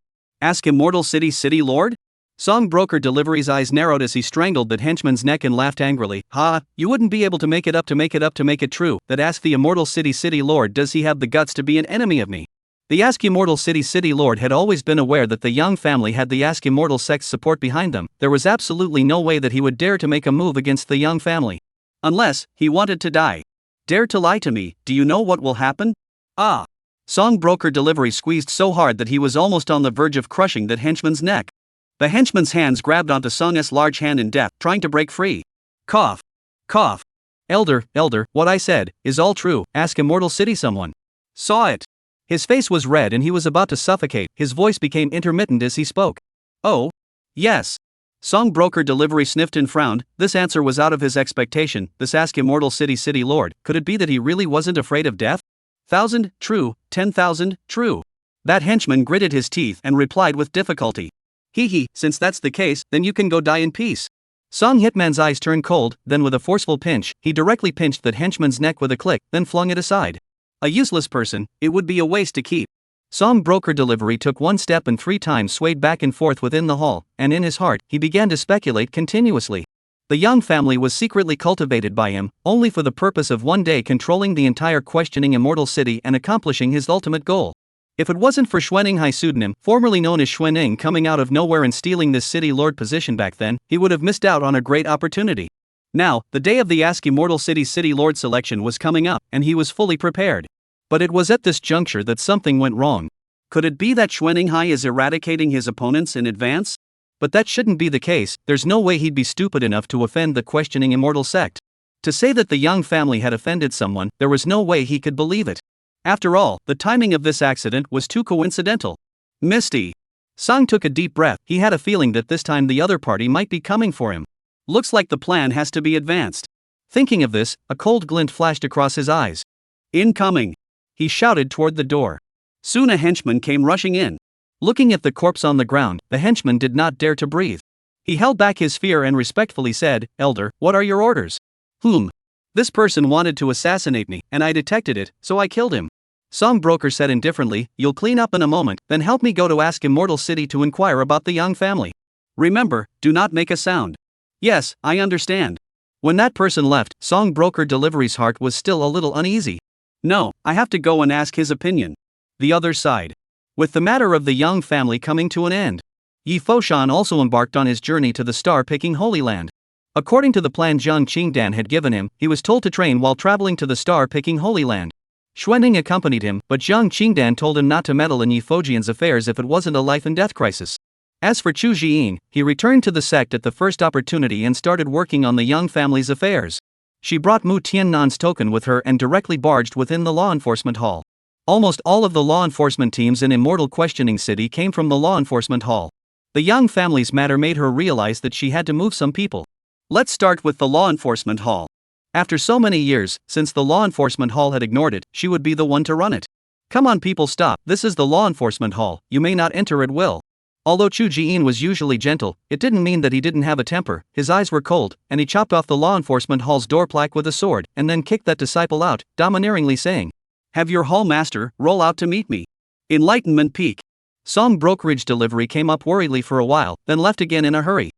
Immortal City Lord? Song broker delivery's eyes narrowed as he strangled that henchman's neck and laughed angrily. Ha, you wouldn't be able to make it true. That ask the Immortal City Lord, does he have the guts to be an enemy of me? The Immortal City Lord had always been aware that the young family had the Immortal sect's support behind them. There was absolutely no way that he would dare to make a move against the young family. Unless he wanted to die. Dare to lie to me, do you know what will happen? Ah. Song broker delivery squeezed so hard that he was almost on the verge of crushing that henchman's neck. The henchman's hands grabbed onto Song's large hand in death, trying to break free. Cough. Cough. Elder, what I said is all true. Ask Immortal City someone. Saw it. His face was red and he was about to suffocate. His voice became intermittent as he spoke. Oh. Yes. Song broker delivery sniffed and frowned. This answer was out of his expectation. This ask Immortal City Lord. Could it be that he really wasn't afraid of death? 1,000, true. 10,000, true. That henchman gritted his teeth and replied with difficulty. Hee, since that's the case, then you can go die in peace. Song Hitman's eyes turned cold, then with a forceful pinch, he directly pinched that henchman's neck with a click, then flung it aside. A useless person, it would be a waste to keep. Song broker delivery took one step and 3 times swayed back and forth within the hall, and in his heart, he began to speculate continuously. The young family was secretly cultivated by him, only for the purpose of one day controlling the entire questioning Immortal City and accomplishing his ultimate goal. If it wasn't for Xuanning Hai pseudonym, formerly known as Xuanning, coming out of nowhere and stealing this City Lord position back then, he would have missed out on a great opportunity. Now, the day of the Immortal City Lord selection was coming up, and he was fully prepared. But it was at this juncture that something went wrong. Could it be that Xuanning Hai is eradicating his opponents in advance? But that shouldn't be the case. There's no way he'd be stupid enough to offend the questioning Immortal sect. To say that the young family had offended someone, there was no way he could believe it. After all, the timing of this accident was too coincidental. Misty. Song took a deep breath. He had a feeling that this time the other party might be coming for him. Looks like the plan has to be advanced. Thinking of this, a cold glint flashed across his eyes. Incoming. He shouted toward the door. Soon a henchman came rushing in. Looking at the corpse on the ground, the henchman did not dare to breathe. He held back his fear and respectfully said, Elder, what are your orders? This person wanted to assassinate me, and I detected it, so I killed him. Song broker said indifferently, you'll clean up in a moment, then help me go to ask Immortal City to inquire about the young family. Remember, do not make a sound. Yes, I understand. When that person left, Song broker delivery's heart was still a little uneasy. No, I have to go and ask his opinion. The other side. With the matter of the young family coming to an end, Yi Foshan also embarked on his journey to the star-picking Holy Land. According to the plan Zhang Qingdan had given him, he was told to train while traveling to the star-picking Holy Land. Xuanning accompanied him, but Zhang Qingdan told him not to meddle in Yi Fojian's affairs if it wasn't a life-and-death crisis. As for Chu Jiyin, he returned to the sect at the first opportunity and started working on the young family's affairs. She brought Mu Tiannan's token with her and directly barged within the law enforcement hall. Almost all of the law enforcement teams in Immortal Questioning City came from the law enforcement hall. The young family's matter made her realize that she had to move some people. Let's start with the law enforcement hall. After so many years, since the law enforcement hall had ignored it, she would be the one to run it. Come on people, stop, this is the law enforcement hall, you may not enter at will. Although Chu Jiyin was usually gentle, it didn't mean that he didn't have a temper. His eyes were cold, and he chopped off the law enforcement hall's door plaque with a sword, and then kicked that disciple out, domineeringly saying, have your hall master roll out to meet me. Enlightenment Peak. Song brokerage delivery came up worriedly for a while, then left again in a hurry.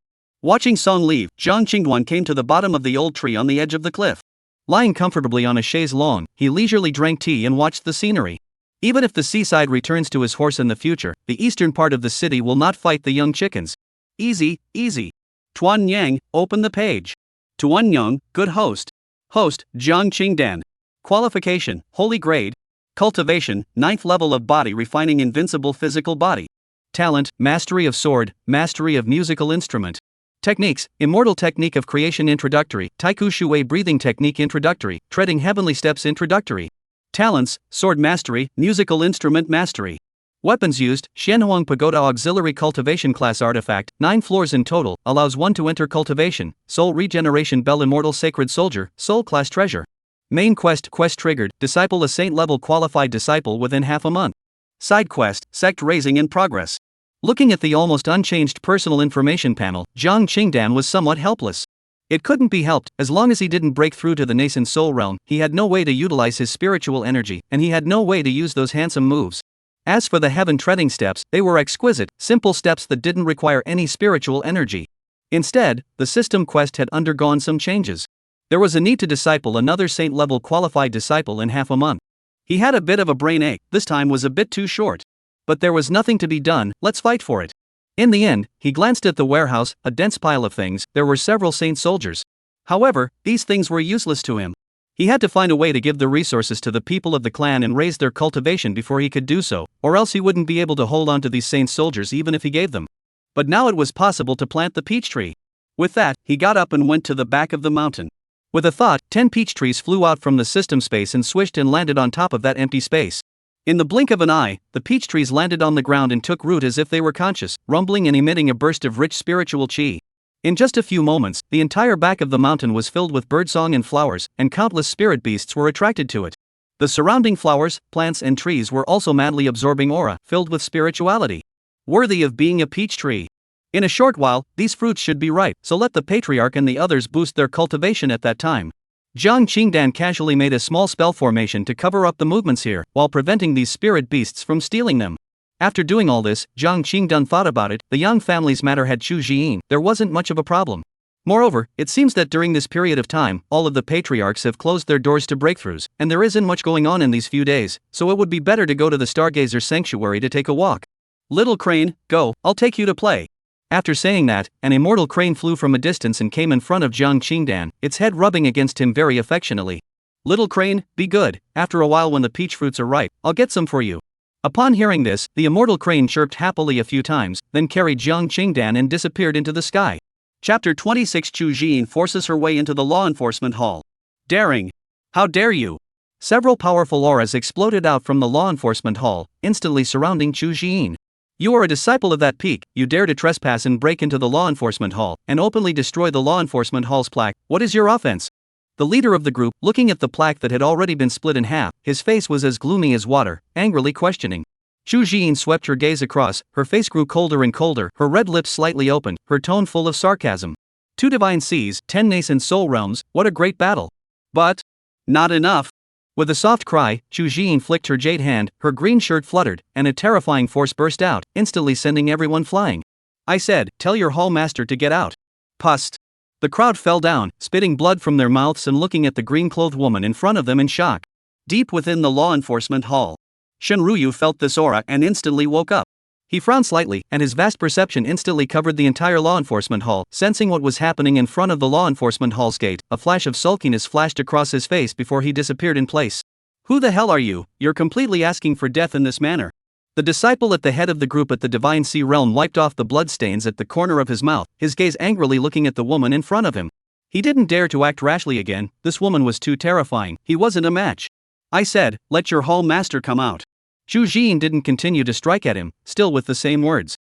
Watching Song leave, Zhang Qingduan came to the bottom of the old tree on the edge of the cliff. Lying comfortably on a chaise longue, he leisurely drank tea and watched the scenery. Even if the seaside returns to his horse in the future, the eastern part of the city will not fight the young chickens. Easy, easy. Tuan Yang, open the page. Tuan Yang, good host. Host, Zhang Qingdan. Qualification, holy grade. Cultivation, 9th level of body refining invincible physical body. Talent, mastery of sword, mastery of musical instrument. Techniques, Immortal Technique of Creation Introductory, Taiku Shui Breathing Technique Introductory, Treading Heavenly Steps Introductory. Talents: sword mastery, musical instrument mastery. Weapons used: Xianhuang Pagoda Auxiliary Cultivation Class Artifact, 9 floors in total, allows one to enter Cultivation. Soul Regeneration Bell Immortal Sacred Soldier, Soul Class Treasure. Main quest triggered: disciple a saint level qualified disciple within half a month. Side quest: sect raising in progress. Looking at the almost unchanged personal information panel, Jiang Qingdan was somewhat helpless. It couldn't be helped. As long as he didn't break through to the nascent soul realm, he had no way to utilize his spiritual energy, and he had no way to use those handsome moves. As for the heaven treading steps, they were exquisite, simple steps that didn't require any spiritual energy. Instead, the system quest had undergone some changes. There was a need to disciple another saint-level qualified disciple in half a month. He had a bit of a brain ache. This time was a bit too short. But there was nothing to be done. Let's fight for it. In the end, he glanced at the warehouse, a dense pile of things. There were several saint soldiers. However, these things were useless to him. He had to find a way to give the resources to the people of the clan and raise their cultivation before he could do so, or else he wouldn't be able to hold on to these saint soldiers even if he gave them. But now it was possible to plant the peach tree. With that, he got up and went to the back of the mountain. With a thought, 10 peach trees flew out from the system space and swished and landed on top of that empty space. In the blink of an eye, the peach trees landed on the ground and took root as if they were conscious, rumbling and emitting a burst of rich spiritual chi. In just a few moments, the entire back of the mountain was filled with birdsong and flowers, and countless spirit beasts were attracted to it. The surrounding flowers, plants and trees were also madly absorbing aura, filled with spirituality. Worthy of being a peach tree. In a short while, these fruits should be ripe, so let the patriarch and the others boost their cultivation at that time. Jiang Qingdan casually made a small spell formation to cover up the movements here, while preventing these spirit beasts from stealing them. After doing all this, Jiang Qingdan thought about it. The Yang family's matter had Chu Jiyin. There wasn't much of a problem. Moreover, it seems that during this period of time, all of the patriarchs have closed their doors to breakthroughs, and there isn't much going on in these few days, so it would be better to go to the Stargazer Sanctuary to take a walk. Little crane, go, I'll take you to play. After saying that, an immortal crane flew from a distance and came in front of Jiang Qingdan, its head rubbing against him very affectionately. Little crane, be good. After a while, when the peach fruits are ripe, I'll get some for you. Upon hearing this, the immortal crane chirped happily a few times, then carried Jiang Qingdan and disappeared into the sky. Chapter 26. Chu Jiyin forces her way into the law enforcement hall. Daring. How dare you? Several powerful auras exploded out from the law enforcement hall, instantly surrounding Chu Jiyin. You are a disciple of that peak. You dare to trespass and break into the law enforcement hall, and openly destroy the law enforcement hall's plaque. What is your offense? The leader of the group, looking at the plaque that had already been split in half, his face was as gloomy as water, angrily questioning. Chu Jiyin swept her gaze across, her face grew colder and colder, her red lips slightly opened, her tone full of sarcasm. 2 divine seas, 10 nascent soul realms, what a great battle. But not enough. With a soft cry, Chu Jiyin flicked her jade hand, her green shirt fluttered, and a terrifying force burst out, instantly sending everyone flying. I said, tell your hall master to get out. Pust. The crowd fell down, spitting blood from their mouths and looking at the green-clothed woman in front of them in shock. Deep within the law enforcement hall, Shenruyu felt this aura and instantly woke up. He frowned slightly, and his vast perception instantly covered the entire law enforcement hall. Sensing what was happening in front of the law enforcement hall's gate, a flash of sulkiness flashed across his face before he disappeared in place. Who the hell are you? You're completely asking for death in this manner. The disciple at the head of the group at the Divine Sea Realm wiped off the bloodstains at the corner of his mouth, his gaze angrily looking at the woman in front of him. He didn't dare to act rashly again. This woman was too terrifying. He wasn't a match. I said, let your hall master come out. Chu Jiyin didn't continue to strike at him, still with the same words.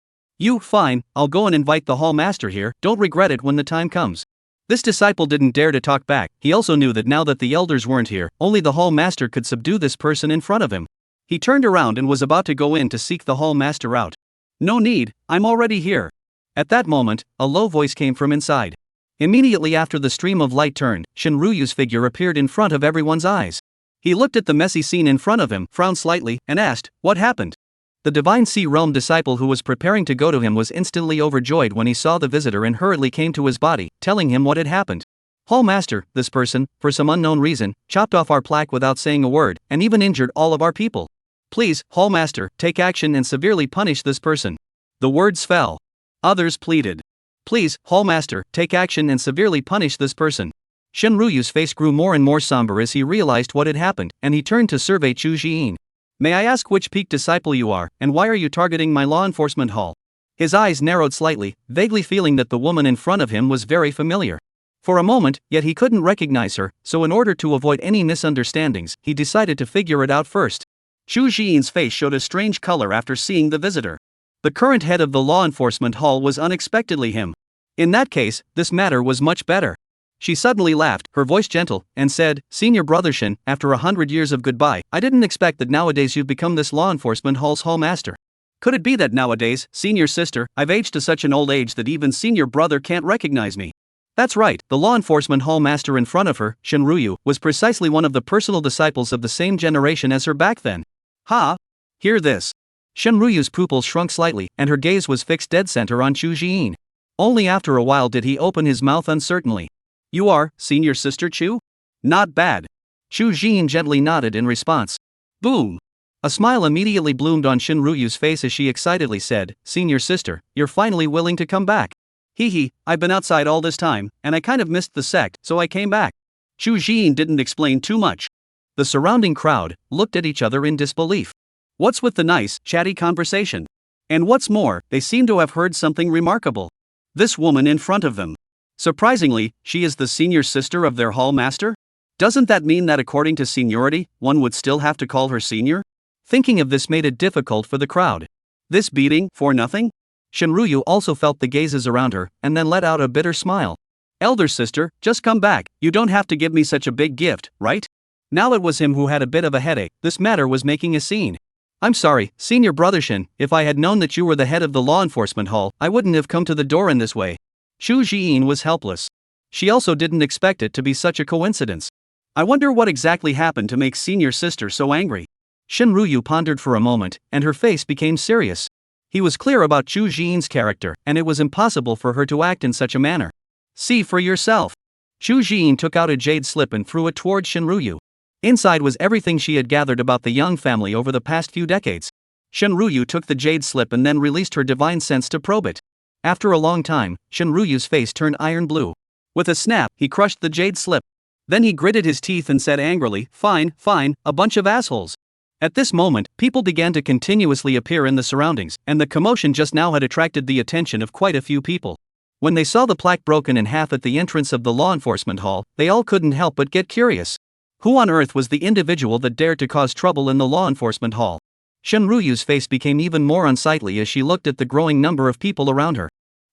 Fine, I'll go and invite the hall master here, don't regret it when the time comes. This disciple didn't dare to talk back. He also knew that now that the elders weren't here, only the hall master could subdue this person in front of him. He turned around and was about to go in to seek the hall master out. No need, I'm already here. At that moment, a low voice came from inside. Immediately after the stream of light turned, Shenruyu's figure appeared in front of everyone's eyes. He looked at the messy scene in front of him, frowned slightly, and asked, what happened? The Divine Sea Realm disciple who was preparing to go to him was instantly overjoyed when he saw the visitor and hurriedly came to his body, telling him what had happened. Hall master, this person, for some unknown reason, chopped off our plaque without saying a word, and even injured all of our people. Please, hall master, take action and severely punish this person. The words fell. Others pleaded. Please, hall master, take action and severely punish this person. Shenruyu's face grew more and more somber as he realized what had happened, and he turned to survey Chu Jiyin. May I ask which peak disciple you are, and why are you targeting my law enforcement hall? His eyes narrowed slightly, vaguely feeling that the woman in front of him was very familiar. For a moment, yet he couldn't recognize her, so in order to avoid any misunderstandings, he decided to figure it out first. Chu Jiyin's face showed a strange color after seeing the visitor. The current head of the law enforcement hall was unexpectedly him. In that case, this matter was much better. She suddenly laughed, her voice gentle, and said, "Senior Brother Shin, after 100 years of goodbye, I didn't expect that nowadays you've become this law enforcement hall's hallmaster. Could it be that nowadays, senior sister, I've aged to such an old age that even senior brother can't recognize me?" That's right, the law enforcement hall master in front of her, Shinryu, was precisely one of the personal disciples of the same generation as her back then. Ha! Hear this. Shinryu's pupils shrunk slightly, and her gaze was fixed dead center on Chu Jiyin. Only after a while did he open his mouth uncertainly. "You are, senior sister Chu? Not bad." Chu Jiyin gently nodded in response. Boom! A smile immediately bloomed on Shinryu's face as she excitedly said, "Senior sister, you're finally willing to come back." "Hee, I've been outside all this time, and I kind of missed the sect, so I came back." Chu Jiyin didn't explain too much. The surrounding crowd looked at each other in disbelief. What's with the nice, chatty conversation? And what's more, they seem to have heard something remarkable. This woman in front of them. Surprisingly, she is the senior sister of their hall master? Doesn't that mean that according to seniority, one would still have to call her senior? Thinking of this made it difficult for the crowd. This beating, for nothing? Shinryu also felt the gazes around her, and then let out a bitter smile. "Elder sister, just come back, you don't have to give me such a big gift, right?" Now it was him who had a bit of a headache, this matter was making a scene. "I'm sorry, Senior Brother Shin, if I had known that you were the head of the law enforcement hall, I wouldn't have come to the door in this way." Chu Jiyin was helpless. She also didn't expect it to be such a coincidence. I wonder what exactly happened to make senior sister so angry. Shinryu pondered for a moment, and her face became serious. He was clear about Chu Jiyin's character, and it was impossible for her to act in such a manner. "See for yourself." Chu Jiyin took out a jade slip and threw it toward Shinryu. Inside was everything she had gathered about the young family over the past few decades. Shinryu took the jade slip and then released her divine sense to probe it. After a long time, Shinryu's face turned iron blue. With a snap, he crushed the jade slip. Then he gritted his teeth and said angrily, Fine, a bunch of assholes." At this moment, people began to continuously appear in the surroundings, and the commotion just now had attracted the attention of quite a few people. When they saw the plaque broken in half at the entrance of the law enforcement hall, they all couldn't help but get curious. Who on earth was the individual that dared to cause trouble in the law enforcement hall? Shinryu's face became even more unsightly as she looked at the growing number of people around her.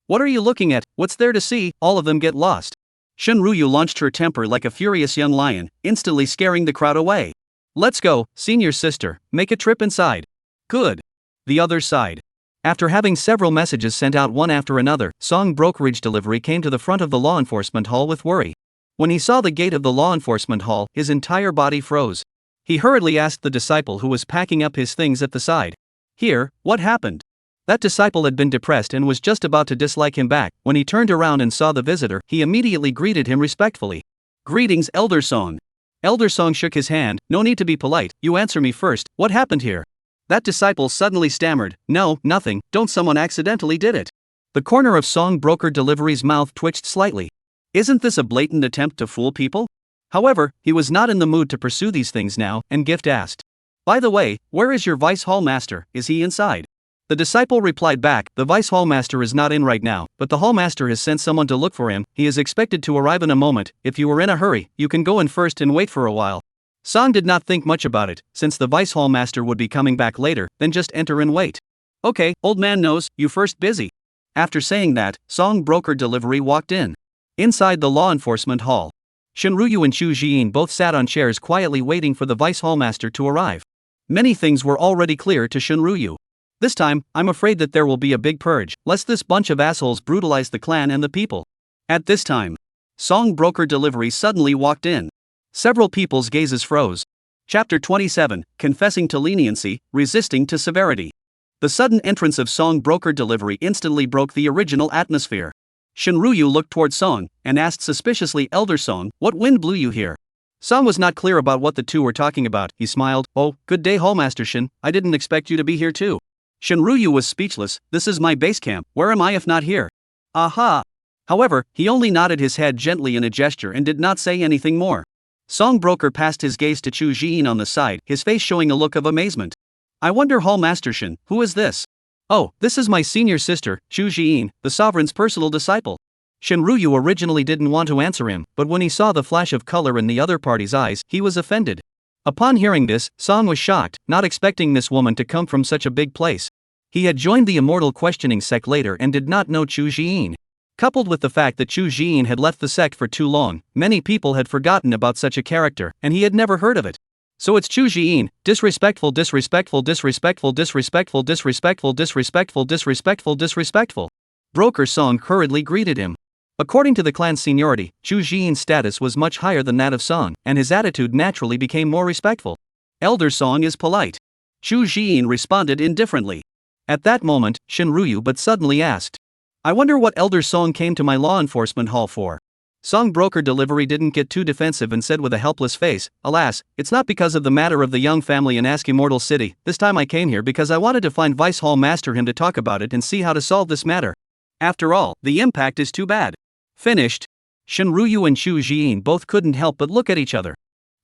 "What are you looking at? What's there to see? All of them get lost." Shinryu launched her temper like a furious young lion, instantly scaring the crowd away. "Let's go, senior sister, make a trip inside." "Good." The other side. After having several messages sent out one after another, Song Brokerage Delivery came to the front of the law enforcement hall with worry. When he saw the gate of the law enforcement hall, his entire body froze. He hurriedly asked the disciple who was packing up his things at the side. "Here, what happened?" That disciple had been depressed and was just about to dislike him back. When he turned around and saw the visitor, he immediately greeted him respectfully. "Greetings, Elder Song." Elder Song shook his hand. "No need to be polite, you answer me first, what happened here?" That disciple suddenly stammered, "No, nothing, don't someone accidentally did it." The corner of Song Broker Delivery's mouth twitched slightly. Isn't this a blatant attempt to fool people? However, he was not in the mood to pursue these things now, and Gift asked, "By the way, where is your vice hall master, is he inside?" The disciple replied back, "The vice hall master is not in right now, but the hall master has sent someone to look for him, he is expected to arrive in a moment, if you are in a hurry, you can go in first and wait for a while." Song did not think much about it, since the vice hall master would be coming back later, then just enter and wait. "Okay, old man knows, you first busy." After saying that, Song Broker Delivery walked in. Inside the law enforcement hall, Shinryu and Chu Jiyin both sat on chairs quietly waiting for the vice hallmaster to arrive. Many things were already clear to Shinryu. This time, I'm afraid that there will be a big purge, lest this bunch of assholes brutalize the clan and the people. At this time, Song Broker Delivery suddenly walked in. Several people's gazes froze. Chapter 27, Confessing to Leniency, Resisting to Severity. The sudden entrance of Song Broker Delivery instantly broke the original atmosphere. Shinryu looked toward Song, and asked suspiciously, "Elder Song, what wind blew you here?" Song was not clear about what the two were talking about. He smiled, "Oh, good day Hallmaster Shin, I didn't expect you to be here too." Shinryu was speechless. "This is my base camp, where am I if not here?" "Aha!" However, he only nodded his head gently in a gesture and did not say anything more. Song Broker passed his gaze to Chu Jiyin on the side, his face showing a look of amazement. "I wonder Hallmaster Shin, who is this?" "Oh, this is my senior sister, Chu Jiyin, the sovereign's personal disciple." Shinryu originally didn't want to answer him, but when he saw the flash of color in the other party's eyes, he was offended. Upon hearing this, Song was shocked, not expecting this woman to come from such a big place. He had joined the Immortal questioning sect later and did not know Chu Jiyin. Coupled with the fact that Chu Jiyin had left the sect for too long, many people had forgotten about such a character, and he had never heard of it. So it's Chu Jiyin, disrespectful, disrespectful, disrespectful, disrespectful, disrespectful, disrespectful, disrespectful, disrespectful. Broker Song hurriedly greeted him. According to the clan's seniority, Chu Jiyin's status was much higher than that of Song, and his attitude naturally became more respectful. Elder Song is polite. Chu Jiyin responded indifferently. At that moment, Shinryu but suddenly asked, I wonder what Elder Song came to my law enforcement hall for. Song broker delivery didn't get too defensive and said with a helpless face, alas, it's not because of the matter of the young family in Immortal City. This time I came here because I wanted to find Vice Hall Master him to talk about it and see how to solve this matter. After all, the impact is too bad. Finished. Shinryu and Chu Jiyin both couldn't help but look at each other.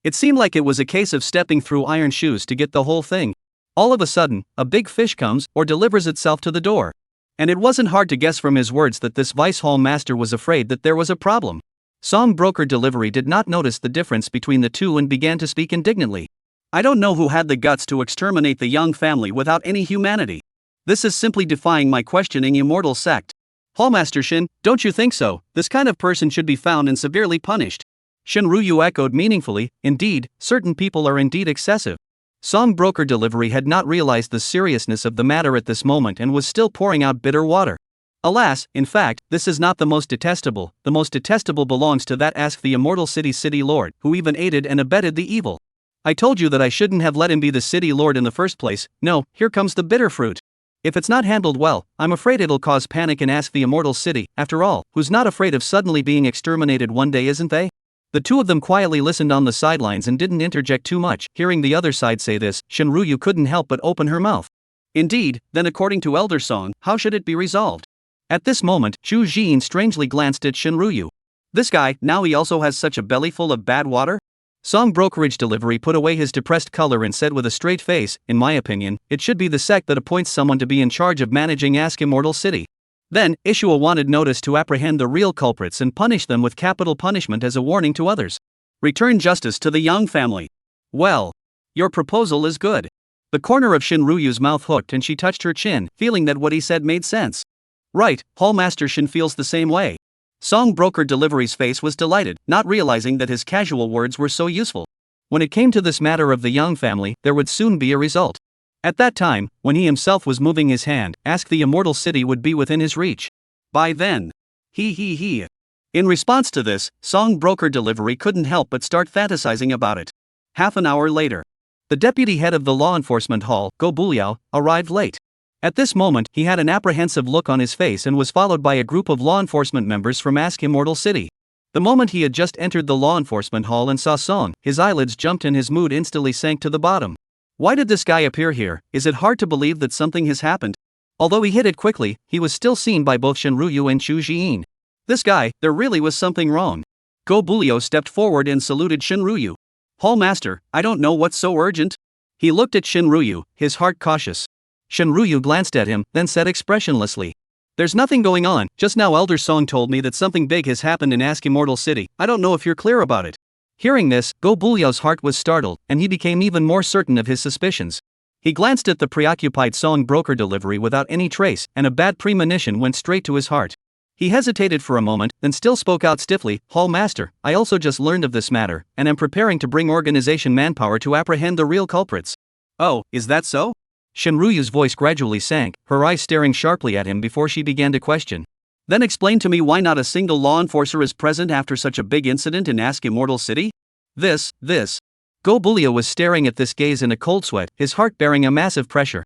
It seemed like it was a case of stepping through iron shoes to get the whole thing. All of a sudden, a big fish comes or delivers itself to the door. And it wasn't hard to guess from his words that this Vice Hall Master was afraid that there was a problem. Song broker delivery did not notice the difference between the two and began to speak indignantly. I don't know who had the guts to exterminate the young family without any humanity. This is simply defying my questioning Immortal sect. Hallmaster Shin, don't you think so? This kind of person should be found and severely punished. Shinryu echoed meaningfully, indeed, certain people are indeed excessive. Song broker delivery had not realized the seriousness of the matter at this moment and was still pouring out bitter water. Alas, in fact, this is not the most detestable belongs to that ask the Immortal City Lord, who even aided and abetted the evil. I told you that I shouldn't have let him be the City Lord in the first place. No, here comes the bitter fruit. If it's not handled well, I'm afraid it'll cause panic and ask the Immortal City, after all, who's not afraid of suddenly being exterminated one day, isn't they? The two of them quietly listened on the sidelines and didn't interject too much. Hearing the other side say this, Shinryu couldn't help but open her mouth. Indeed, then according to Elder Song, how should it be resolved? At this moment, Chu Jiyin strangely glanced at Shinryu. This guy, now he also has such a belly full of bad water? Song brokerage delivery put away his depressed color and said with a straight face, in my opinion, it should be the sect that appoints someone to be in charge of managing Immortal City. Then, issue a wanted notice to apprehend the real culprits and punish them with capital punishment as a warning to others. Return justice to the young family. Well, your proposal is good. The corner of Shinryu's mouth hooked and she touched her chin, feeling that what he said made sense. Right, Hallmaster Shin feels the same way. Song broker delivery's face was delighted, not realizing that his casual words were so useful. When it came to this matter of the young family, there would soon be a result. At that time, when he himself was moving his hand, ask the Immortal City would be within his reach. By then. He. In response to this, Song broker delivery couldn't help but start fantasizing about it. Half an hour later. The deputy head of the law enforcement hall, Go Buliao, arrived late. At this moment, he had an apprehensive look on his face and was followed by a group of law enforcement members from Immortal City. The moment he had just entered the law enforcement hall and saw Song, his eyelids jumped and his mood instantly sank to the bottom. Why did this guy appear here? Is it hard to believe that something has happened? Although he hid it quickly, he was still seen by both Shinryu and Chu Jiyin. This guy, there really was something wrong. Go Bulio stepped forward and saluted Shinryu. Hallmaster, I don't know what's so urgent. He looked at Shinryu, his heart cautious. Shinryu glanced at him, then said expressionlessly. There's nothing going on, just now Elder Song told me that something big has happened in Immortal City. I don't know if you're clear about it. Hearing this, Go Bulio's heart was startled, and he became even more certain of his suspicions. He glanced at the preoccupied Song broker delivery without any trace, and a bad premonition went straight to his heart. He hesitated for a moment, then still spoke out stiffly, Hallmaster, I also just learned of this matter, and am preparing to bring organization manpower to apprehend the real culprits. Oh, is that so? Shinryu's voice gradually sank, her eyes staring sharply at him before she began to question. Then explain to me why not a single law enforcer is present after such a big incident in Immortal City? This. Go Bulio was staring at this gaze in a cold sweat, his heart bearing a massive pressure.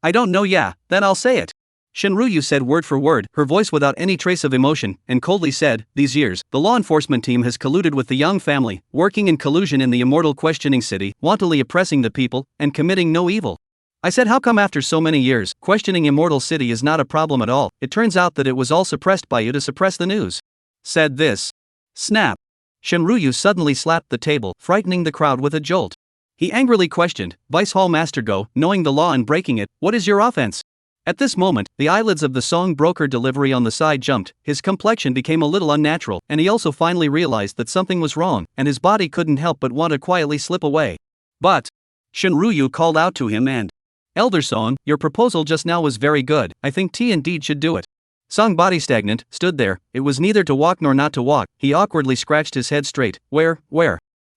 I don't know, then I'll say it. Shinryu said word for word, her voice without any trace of emotion, and coldly said, these years, the law enforcement team has colluded with the young family, working in collusion in the Immortal questioning city, wantonly oppressing the people, and committing no evil. I said how come after so many years, questioning Immortal City is not a problem at all, it turns out that it was all suppressed by you to suppress the news. Said this. Snap. Shinryu suddenly slapped the table, frightening the crowd with a jolt. He angrily questioned, Vice Hall Master Go, knowing the law and breaking it, what is your offense? At this moment, the eyelids of the song broker delivery on the side jumped, his complexion became a little unnatural, and he also finally realized that something was wrong, and his body couldn't help but want to quietly slip away. But Shinryu called out to him and, "Elder Song, your proposal just now was very good, I think T indeed should do it." Song, body stagnant, stood there, it was neither to walk nor not to walk, he awkwardly scratched his head straight, where?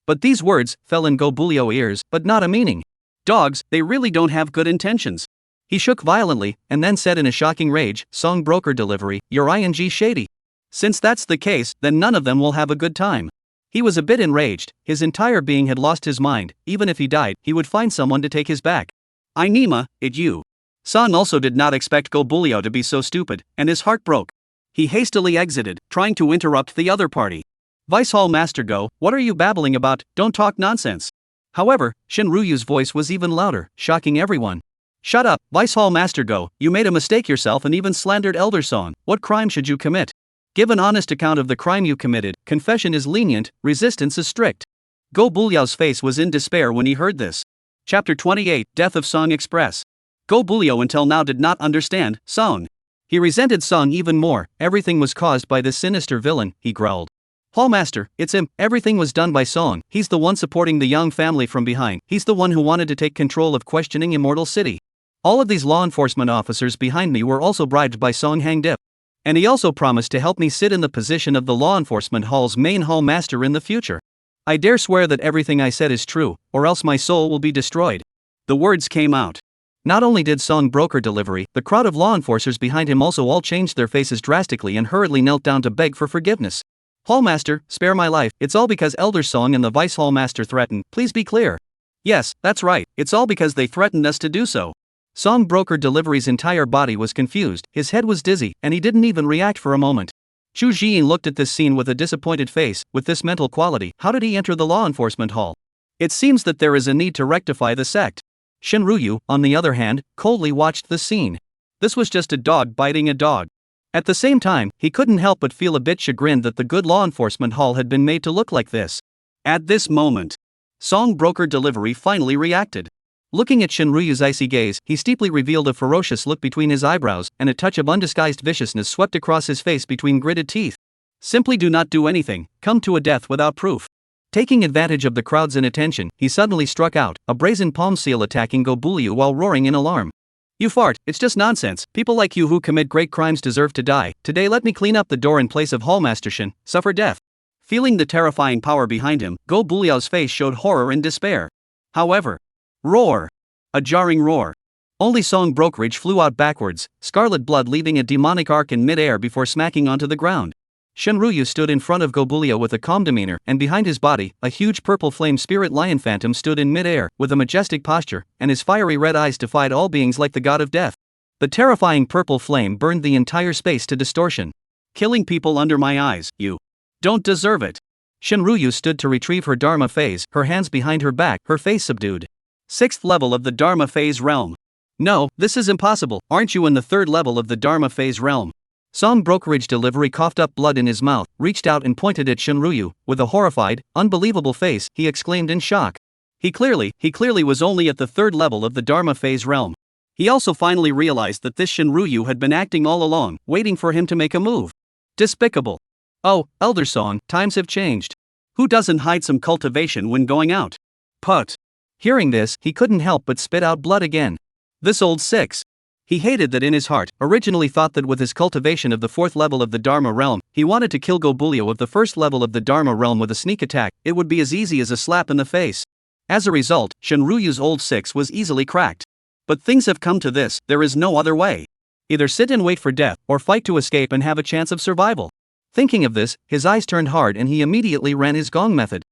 But these words fell in Go Bulio ears, but not a meaning. Dogs, they really don't have good intentions. He shook violently, and then said in a shocking rage, "Song broker delivery, you're ing shady. Since that's the case, then none of them will have a good time." He was a bit enraged, his entire being had lost his mind, even if he died, he would find someone to take his back. "Inema, it you." Song also did not expect Go Bulio to be so stupid, and his heart broke. He hastily exited, trying to interrupt the other party. "Vice Hall Master Go, what are you babbling about? Don't talk nonsense." However, Shinryu's voice was even louder, shocking everyone. "Shut up, Vice Hall Master Go, you made a mistake yourself and even slandered Elder Song. What crime should you commit? Give an honest account of the crime you committed, confession is lenient, resistance is strict." Go Bulio's face was in despair when he heard this. Chapter 28, Death of Song Express. Go Bulio until now did not understand Song. He resented Song even more, everything was caused by this sinister villain, he growled. "Hallmaster, it's him, everything was done by Song, he's the one supporting the young family from behind, he's the one who wanted to take control of questioning Immortal City. All of these law enforcement officers behind me were also bribed by Song Hangdip. And he also promised to help me sit in the position of the law enforcement hall's main hall master in the future. I dare swear that everything I said is true, or else my soul will be destroyed." The words came out. Not only did Song broker delivery, the crowd of law enforcers behind him also all changed their faces drastically and hurriedly knelt down to beg for forgiveness. "Hallmaster, spare my life, it's all because Elder Song and the Vice Hallmaster threatened, please be clear." "Yes, that's right, it's all because they threatened us to do so." Song broker delivery's entire body was confused, his head was dizzy, and he didn't even react for a moment. Chu Jian looked at this scene with a disappointed face. With this mental quality, how did he enter the law enforcement hall? It seems that there is a need to rectify the sect. Shinryu, on the other hand, coldly watched the scene. This was just a dog biting a dog. At the same time, he couldn't help but feel a bit chagrined that the good law enforcement hall had been made to look like this. At this moment, Song broker delivery finally reacted. Looking at Shinryu's icy gaze, he steeply revealed a ferocious look between his eyebrows, and a touch of undisguised viciousness swept across his face between gritted teeth. "Simply do not do anything, come to a death without proof." Taking advantage of the crowd's inattention, he suddenly struck out, a brazen palm seal attacking Go Bulio while roaring in alarm. "You fart, it's just nonsense, people like you who commit great crimes deserve to die, today let me clean up the door in place of Hallmaster Shin, suffer death." Feeling the terrifying power behind him, Go Bulio's face showed horror and despair. However, roar! A jarring roar. Only Song brokerage flew out backwards, scarlet blood leaving a demonic arc in mid-air before smacking onto the ground. Shinryu stood in front of Go Bulio with a calm demeanor, and behind his body, a huge purple flame spirit lion phantom stood in mid-air, with a majestic posture, and his fiery red eyes defied all beings like the god of death. The terrifying purple flame burned the entire space to distortion. "Killing people under my eyes, you don't deserve it." Shinryu stood to retrieve her Dharma phase, her hands behind her back, her face subdued. 6th level of the Dharma phase realm. "No, this is impossible, aren't you in the 3rd level of the Dharma phase realm?" Song brokerage delivery coughed up blood in his mouth, reached out and pointed at Shinryu. With a horrified, unbelievable face, he exclaimed in shock. He clearly was only at the 3rd level of the Dharma phase realm. He also finally realized that this Shinryu had been acting all along, waiting for him to make a move. Despicable. "Oh, Elder Song, times have changed. Who doesn't hide some cultivation when going out?" Put. Hearing this, he couldn't help but spit out blood again. This old six. He hated that in his heart, originally thought that with his cultivation of the 4th level of the Dharma realm, he wanted to kill Go Bulio of the 1st level of the Dharma realm with a sneak attack, it would be as easy as a slap in the face. As a result, Shinryu's old 6 was easily cracked. But things have come to this, there is no other way. Either sit and wait for death, or fight to escape and have a chance of survival. Thinking of this, his eyes turned hard and he immediately ran his gong method.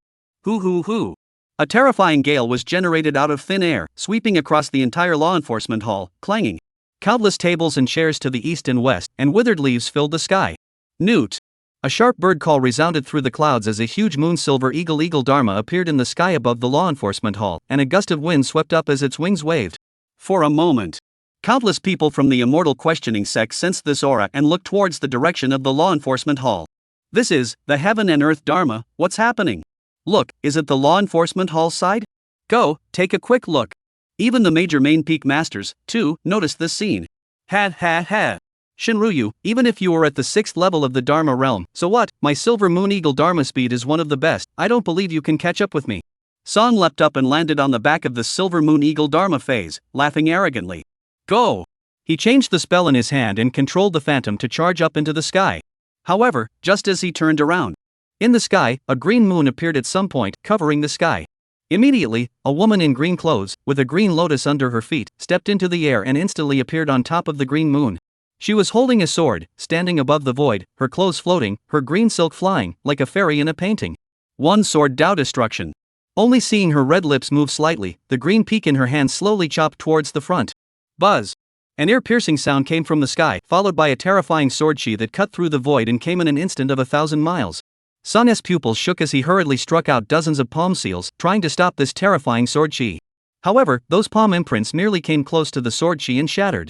Hoo. A terrifying gale was generated out of thin air, sweeping across the entire law enforcement hall, clanging. Countless tables and chairs to the east and west, and withered leaves filled the sky. Newt. A sharp bird call resounded through the clouds as a huge moon-silver eagle Dharma appeared in the sky above the law enforcement hall, and a gust of wind swept up as its wings waved. For a moment, countless people from the Immortal questioning sect sensed this aura and looked towards the direction of the law enforcement hall. This is the heaven and earth Dharma, what's happening? Look, is it the law enforcement hall side? Go, take a quick look. Even the major main peak masters, too, noticed this scene. Ha ha ha. Shinryu, even if you were at the 6th level of the Dharma realm, so what? My Silver Moon Eagle Dharma speed is one of the best. I don't believe you can catch up with me. Song leapt up and landed on the back of the Silver Moon Eagle Dharma phase, laughing arrogantly. Go! He changed the spell in his hand and controlled the phantom to charge up into the sky. However, just as he turned around, in the sky, a green moon appeared at some point, covering the sky. Immediately, a woman in green clothes, with a green lotus under her feet, stepped into the air and instantly appeared on top of the green moon. She was holding a sword, standing above the void, her clothes floating, her green silk flying, like a fairy in a painting. One sword Tao destruction. Only seeing her red lips move slightly, the green peak in her hand slowly chopped towards the front. Buzz! An ear-piercing sound came from the sky, followed by a terrifying sword chi that cut through the void and came in an instant of 1,000 miles. Sun's pupils shook as he hurriedly struck out dozens of palm seals, trying to stop this terrifying sword chi. However, those palm imprints merely came close to the sword chi and shattered.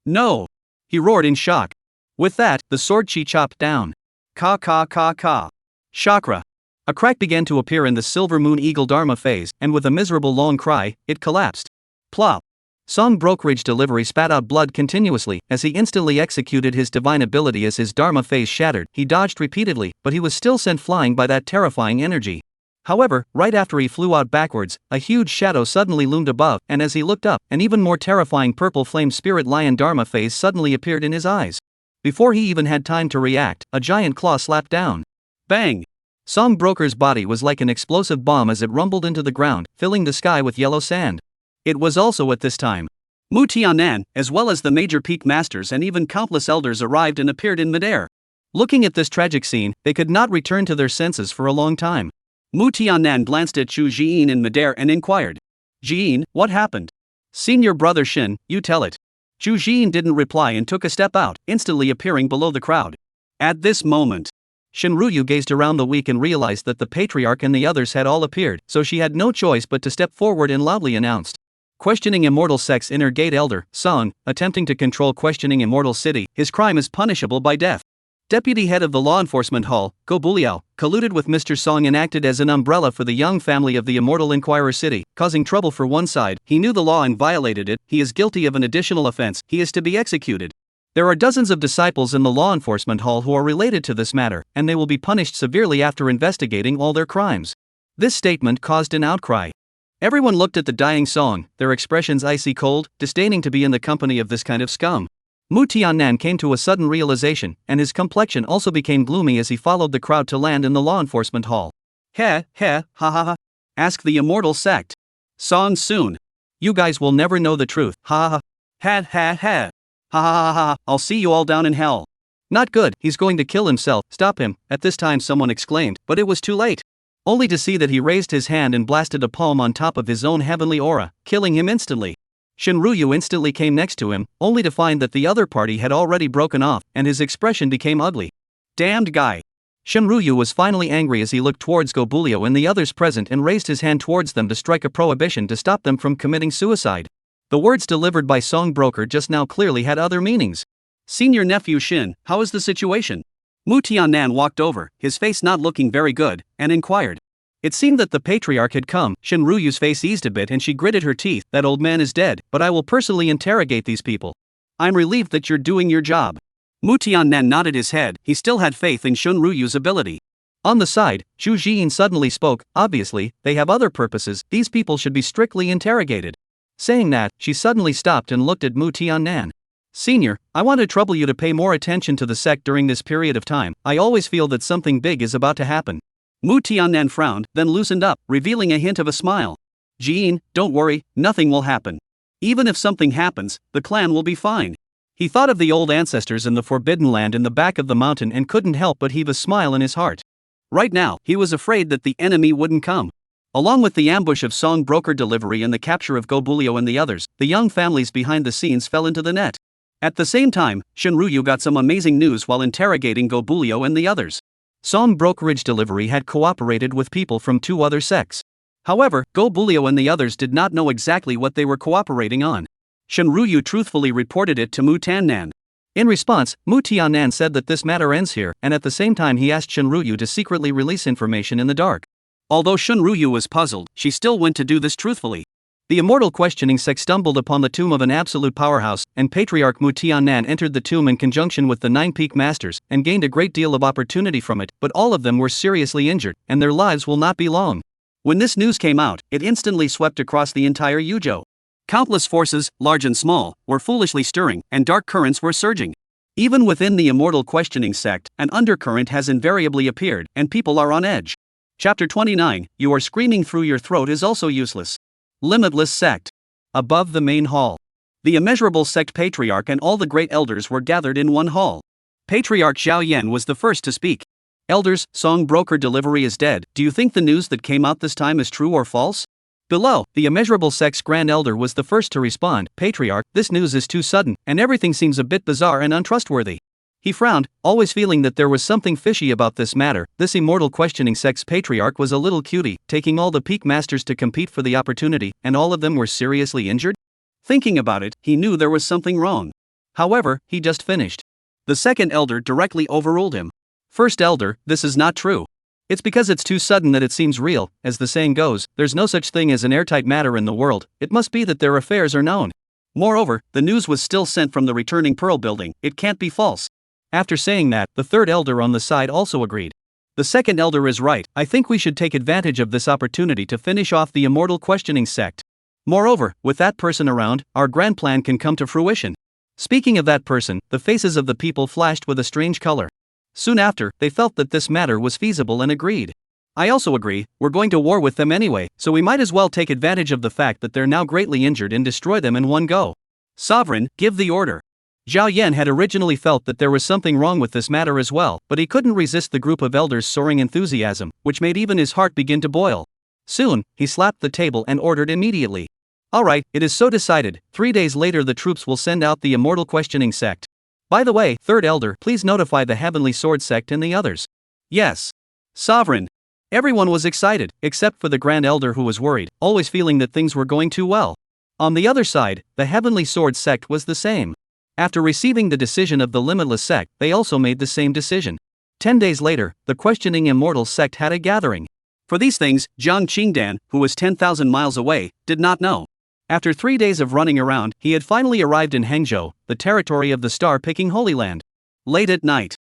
No! He roared in shock. With that, the sword chi chopped down. Ka ka ka ka. Chakra. A crack began to appear in the Silver Moon Eagle Dharma phase, and with a miserable long cry, it collapsed. Plop. Song Brokerage Delivery spat out blood continuously, as he instantly executed his divine ability as his Dharma phase shattered. He dodged repeatedly, but he was still sent flying by that terrifying energy. However, right after he flew out backwards, a huge shadow suddenly loomed above, and as he looked up, an even more terrifying purple flame spirit lion Dharma phase suddenly appeared in his eyes. Before he even had time to react, a giant claw slapped down. Bang! Song Broker's body was like an explosive bomb as it rumbled into the ground, filling the sky with yellow sand. It was also at this time Mu Tianan, as well as the major peak masters and even countless elders arrived and appeared in midair. Looking at this tragic scene, they could not return to their senses for a long time. Mu Tianan glanced at Chu Jiyin in midair and inquired. Jiyin, what happened? Senior brother Shin, you tell it. Chu Jiyin didn't reply and took a step out, instantly appearing below the crowd. At this moment, Shinryu gazed around the week and realized that the patriarch and the others had all appeared, so she had no choice but to step forward and loudly announced. Questioning Immortal sect's inner gate elder, Song, attempting to control questioning Immortal city, his crime is punishable by death. Deputy head of the law enforcement hall, Go Buliao, colluded with Mr. Song and acted as an umbrella for the young family of the Immortal Inquirer City, causing trouble for one side. He knew the law and violated it. He is guilty of an additional offense. He is to be executed. There are dozens of disciples in the law enforcement hall who are related to this matter, and they will be punished severely after investigating all their crimes. This statement caused an outcry. Everyone looked at the dying Song, their expressions icy cold, disdaining to be in the company of this kind of scum. Mu Tianan came to a sudden realization, and his complexion also became gloomy as he followed the crowd to land in the law enforcement hall. Ha ha ha. Ask the Immortal sect. Song soon. You guys will never know the truth. Ha ha. Ha ha ha. Ha ha ha. I'll see you all down in hell. Not good, he's going to kill himself. Stop him. At this time someone exclaimed, but it was too late. Only to see that he raised his hand and blasted a palm on top of his own heavenly aura, killing him instantly. Shinryu instantly came next to him, only to find that the other party had already broken off, and his expression became ugly. Damned guy. Shinryu was finally angry as he looked towards Go Buliao and the others present and raised his hand towards them to strike a prohibition to stop them from committing suicide. The words delivered by Song Broker just now clearly had other meanings. Senior nephew Shin, how is the situation? Mu Tianan walked over, his face not looking very good, and inquired. It seemed that the patriarch had come. Shinryu's face eased a bit and she gritted her teeth. That old man is dead, but I will personally interrogate these people. I'm relieved that you're doing your job. Mu Tianan nodded his head. He still had faith in Shinryu's ability. On the side, Chu Jiyin suddenly spoke. Obviously, they have other purposes. These people should be strictly interrogated. Saying that, she suddenly stopped and looked at Mu Tianan. Senior, I want to trouble you to pay more attention to the sect during this period of time. I always feel that something big is about to happen. Mu Tianan frowned, then loosened up, revealing a hint of a smile. Jiyin, don't worry, nothing will happen. Even if something happens, the clan will be fine. He thought of the old ancestors in the Forbidden Land in the back of the mountain and couldn't help but heave a smile in his heart. Right now, he was afraid that the enemy wouldn't come. Along with the ambush of Song Broker Delivery and the capture of Go Buliao and the others, the young families behind the scenes fell into the net. At the same time, Shinryu got some amazing news while interrogating Go Buliao and the others. Song Brokerage Delivery had cooperated with people from 2 other sects. However, Go Buliao and the others did not know exactly what they were cooperating on. Shinryu truthfully reported it to Mu Tianan. In response, Mu Tianan said that this matter ends here, and at the same time he asked Shinryu to secretly release information in the dark. Although Shinryu was puzzled, she still went to do this truthfully. The Immortal questioning sect stumbled upon the tomb of an absolute powerhouse, and Patriarch Mu Tiannan entered the tomb in conjunction with the 9 peak masters, and gained a great deal of opportunity from it, but all of them were seriously injured, and their lives will not be long. When this news came out, it instantly swept across the entire Yuzhou. Countless forces, large and small, were foolishly stirring, and dark currents were surging. Even within the Immortal questioning sect, an undercurrent has invariably appeared, and people are on edge. Chapter 29, You Are Screaming Through Your Throat is also useless. Limitless sect. Above the main hall. The immeasurable sect patriarch and all the great elders were gathered in one hall. Patriarch Zhao Yan was the first to speak. Elders, song broker delivery is dead. Do you think the news that came out this time is true or false? Below, the immeasurable sect's grand elder was the first to respond. Patriarch, this news is too sudden, and everything seems a bit bizarre and untrustworthy. He frowned, always feeling that there was something fishy about this matter. This Immortal questioning sect's patriarch was a little cutie, taking all the peak masters to compete for the opportunity, and all of them were seriously injured? Thinking about it, he knew there was something wrong. However, he just finished. The second elder directly overruled him. First elder, this is not true. It's because it's too sudden that it seems real. As the saying goes, there's no such thing as an airtight matter in the world. It must be that their affairs are known. Moreover, the news was still sent from the returning Pearl building. It can't be false. After saying that, the third elder on the side also agreed. The second elder is right. I think we should take advantage of this opportunity to finish off the Immortal questioning sect. Moreover, with that person around, our grand plan can come to fruition. Speaking of that person, the faces of the people flashed with a strange color. Soon after, they felt that this matter was feasible and agreed. I also agree, we're going to war with them anyway, so we might as well take advantage of the fact that they're now greatly injured and destroy them in one go. Sovereign, give the order. Zhao Yan had originally felt that there was something wrong with this matter as well, but he couldn't resist the group of elders' soaring enthusiasm, which made even his heart begin to boil. Soon, he slapped the table and ordered immediately. Alright, it is so decided. 3 days later the troops will send out the Immortal questioning sect. By the way, third elder, please notify the Heavenly Sword sect and the others. Yes. Sovereign. Everyone was excited, except for the Grand Elder who was worried, always feeling that things were going too well. On the other side, the Heavenly Sword sect was the same. After receiving the decision of the Limitless sect, they also made the same decision. 10 days later, the questioning Immortal sect had a gathering. For these things, Zhang Qingdan, who was 10,000 miles away, did not know. After 3 days of running around, he had finally arrived in Hangzhou, the territory of the star-picking Holy Land. Late at night.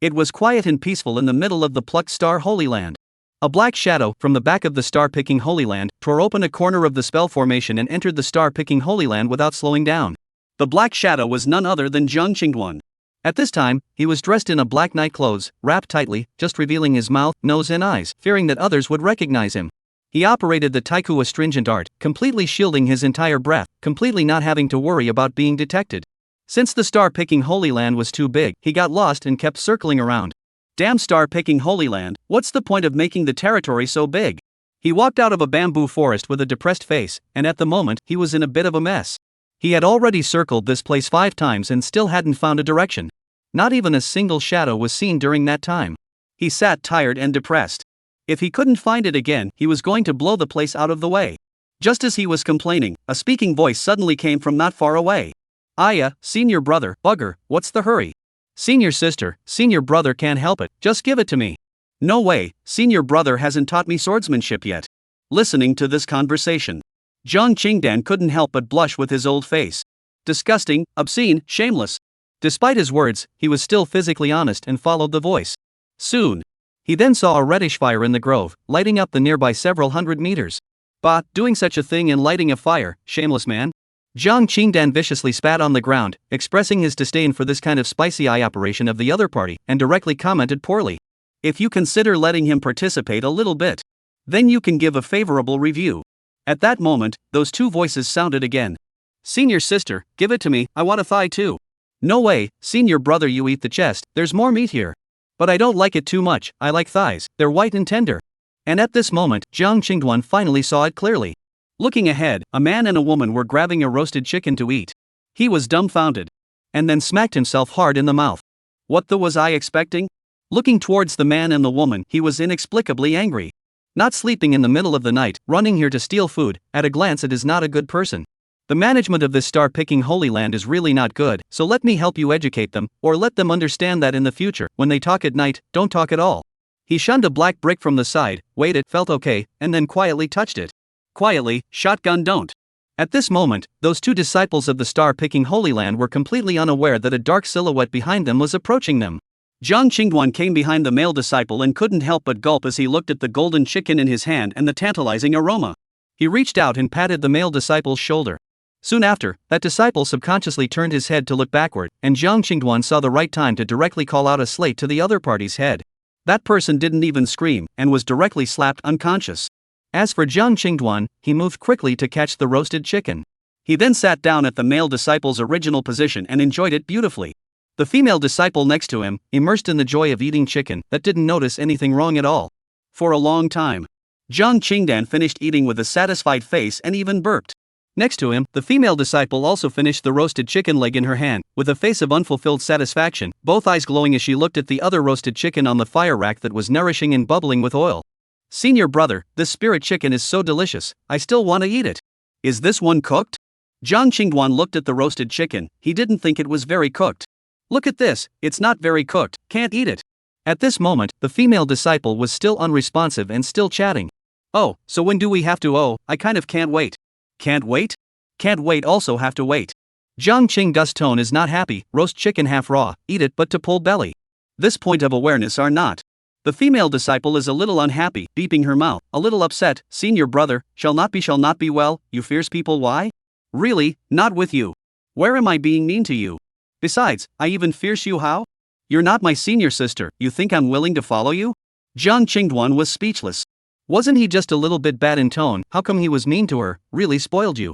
It was quiet and peaceful in the middle of the plucked star Holy Land. A black shadow, from the back of the star-picking Holy Land, tore open a corner of the spell formation and entered the star-picking Holy Land without slowing down. The black shadow was none other than Zhang Qingduan. At this time, he was dressed in a black night clothes, wrapped tightly, just revealing his mouth, nose and eyes, fearing that others would recognize him. He operated the Taiku astringent art, completely shielding his entire breath, completely not having to worry about being detected. Since the star-picking Holy Land was too big, he got lost and kept circling around. Damn star-picking Holy Land, what's the point of making the territory so big? He walked out of a bamboo forest with a depressed face, and at the moment, he was in a bit of a mess. He had already circled this place 5 times and still hadn't found a direction. Not even a single shadow was seen during that time. He sat tired and depressed. If he couldn't find it again, he was going to blow the place out of the way. Just as he was complaining, a speaking voice suddenly came from not far away. Aya, senior brother, bugger, what's the hurry? Senior sister, senior brother can't help it, just give it to me. No way, senior brother hasn't taught me swordsmanship yet. Listening to this conversation, Zhang Qingdan couldn't help but blush with his old face. Disgusting, obscene, shameless. Despite his words, he was still physically honest and followed the voice. Soon. He then saw a reddish fire in the grove, lighting up the nearby several hundred meters. Bah, doing such a thing and lighting a fire, shameless man? Zhang Qingdan viciously spat on the ground, expressing his disdain for this kind of spicy eye operation of the other party, and directly commented poorly. If you consider letting him participate a little bit, then you can give a favorable review. At that moment, those two voices sounded again. Senior sister, give it to me, I want a thigh too. No way, senior brother, you eat the chest, there's more meat here. But I don't like it too much, I like thighs, they're white and tender. And at this moment, Zhang Qingduan finally saw it clearly. Looking ahead, a man and a woman were grabbing a roasted chicken to eat. He was dumbfounded. And then smacked himself hard in the mouth. What the was I expecting? Looking towards the man and the woman, he was inexplicably angry. Not sleeping in the middle of the night, running here to steal food, at a glance it is not a good person. The management of this star-picking Holy Land is really not good, so let me help you educate them, or let them understand that in the future, when they talk at night, don't talk at all. He shunned a black brick from the side, waited, felt okay, and then quietly touched it. Quietly, shotgun don't. At this moment, those two disciples of the star-picking Holy Land were completely unaware that a dark silhouette behind them was approaching them. Jiang Qingduan came behind the male disciple and couldn't help but gulp as he looked at the golden chicken in his hand and the tantalizing aroma. He reached out and patted the male disciple's shoulder. Soon after, that disciple subconsciously turned his head to look backward, and Jiang Qingduan saw the right time to directly call out a slate to the other party's head. That person didn't even scream, and was directly slapped unconscious. As for Jiang Qingduan, he moved quickly to catch the roasted chicken. He then sat down at the male disciple's original position and enjoyed it beautifully. The female disciple next to him, immersed in the joy of eating chicken, that didn't notice anything wrong at all. For a long time, Jiang Qingdan finished eating with a satisfied face and even burped. Next to him, the female disciple also finished the roasted chicken leg in her hand, with a face of unfulfilled satisfaction, both eyes glowing as she looked at the other roasted chicken on the fire rack that was nourishing and bubbling with oil. "Senior brother, this spirit chicken is so delicious, I still want to eat it. Is this one cooked?" Jiang Qingduan looked at the roasted chicken. He didn't think it was very cooked. "Look at this, it's not very cooked, can't eat it." At this moment, the female disciple was still unresponsive and still chatting. "Oh, so when do we have to? Oh, I kind of can't wait." "Can't wait? Can't wait also have to wait." Jiang Qingdu's tone is not happy. "Roast chicken half raw, eat it but to pull belly. This point of awareness are not." The female disciple is a little unhappy, beeping her mouth, a little upset. "Senior brother, shall not be well, you fierce people. Why? Really, not with you. Where am I being mean to you? Besides, I even fierce you how? You're not my senior sister, you think I'm willing to follow you?" Jiang Qingduan was speechless. Wasn't he just a little bit bad in tone? How come he was mean to her? Really spoiled you?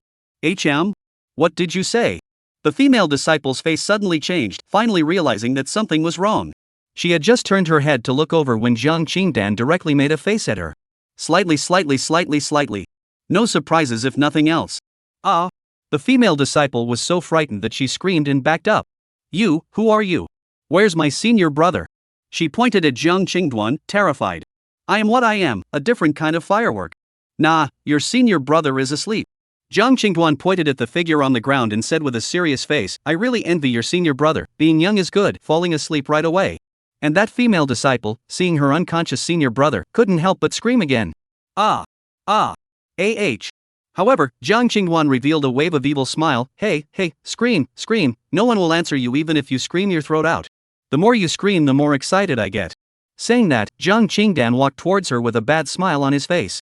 What did you say? The female disciple's face suddenly changed, finally realizing that something was wrong. She had just turned her head to look over when Jiang Qingdan directly made a face at her. Slightly. No surprises if nothing else. "Ah." The female disciple was so frightened that she screamed and backed up. "You, who are you? Where's my senior brother?" She pointed at Jiang Qingduan, terrified. "I am what I am, a different kind of firework." "Nah, your senior brother is asleep." Jiang Qingduan pointed at the figure on the ground and said with a serious face, "I really envy your senior brother, being young is good, falling asleep right away." And that female disciple, seeing her unconscious senior brother, couldn't help but scream again. Ah. However, Jiang Qingduan revealed a wave of evil smile. Hey, scream, no one will answer you even if you scream your throat out. The more you scream the more excited I get. Saying that, Jiang Qingdan walked towards her with a bad smile on his face.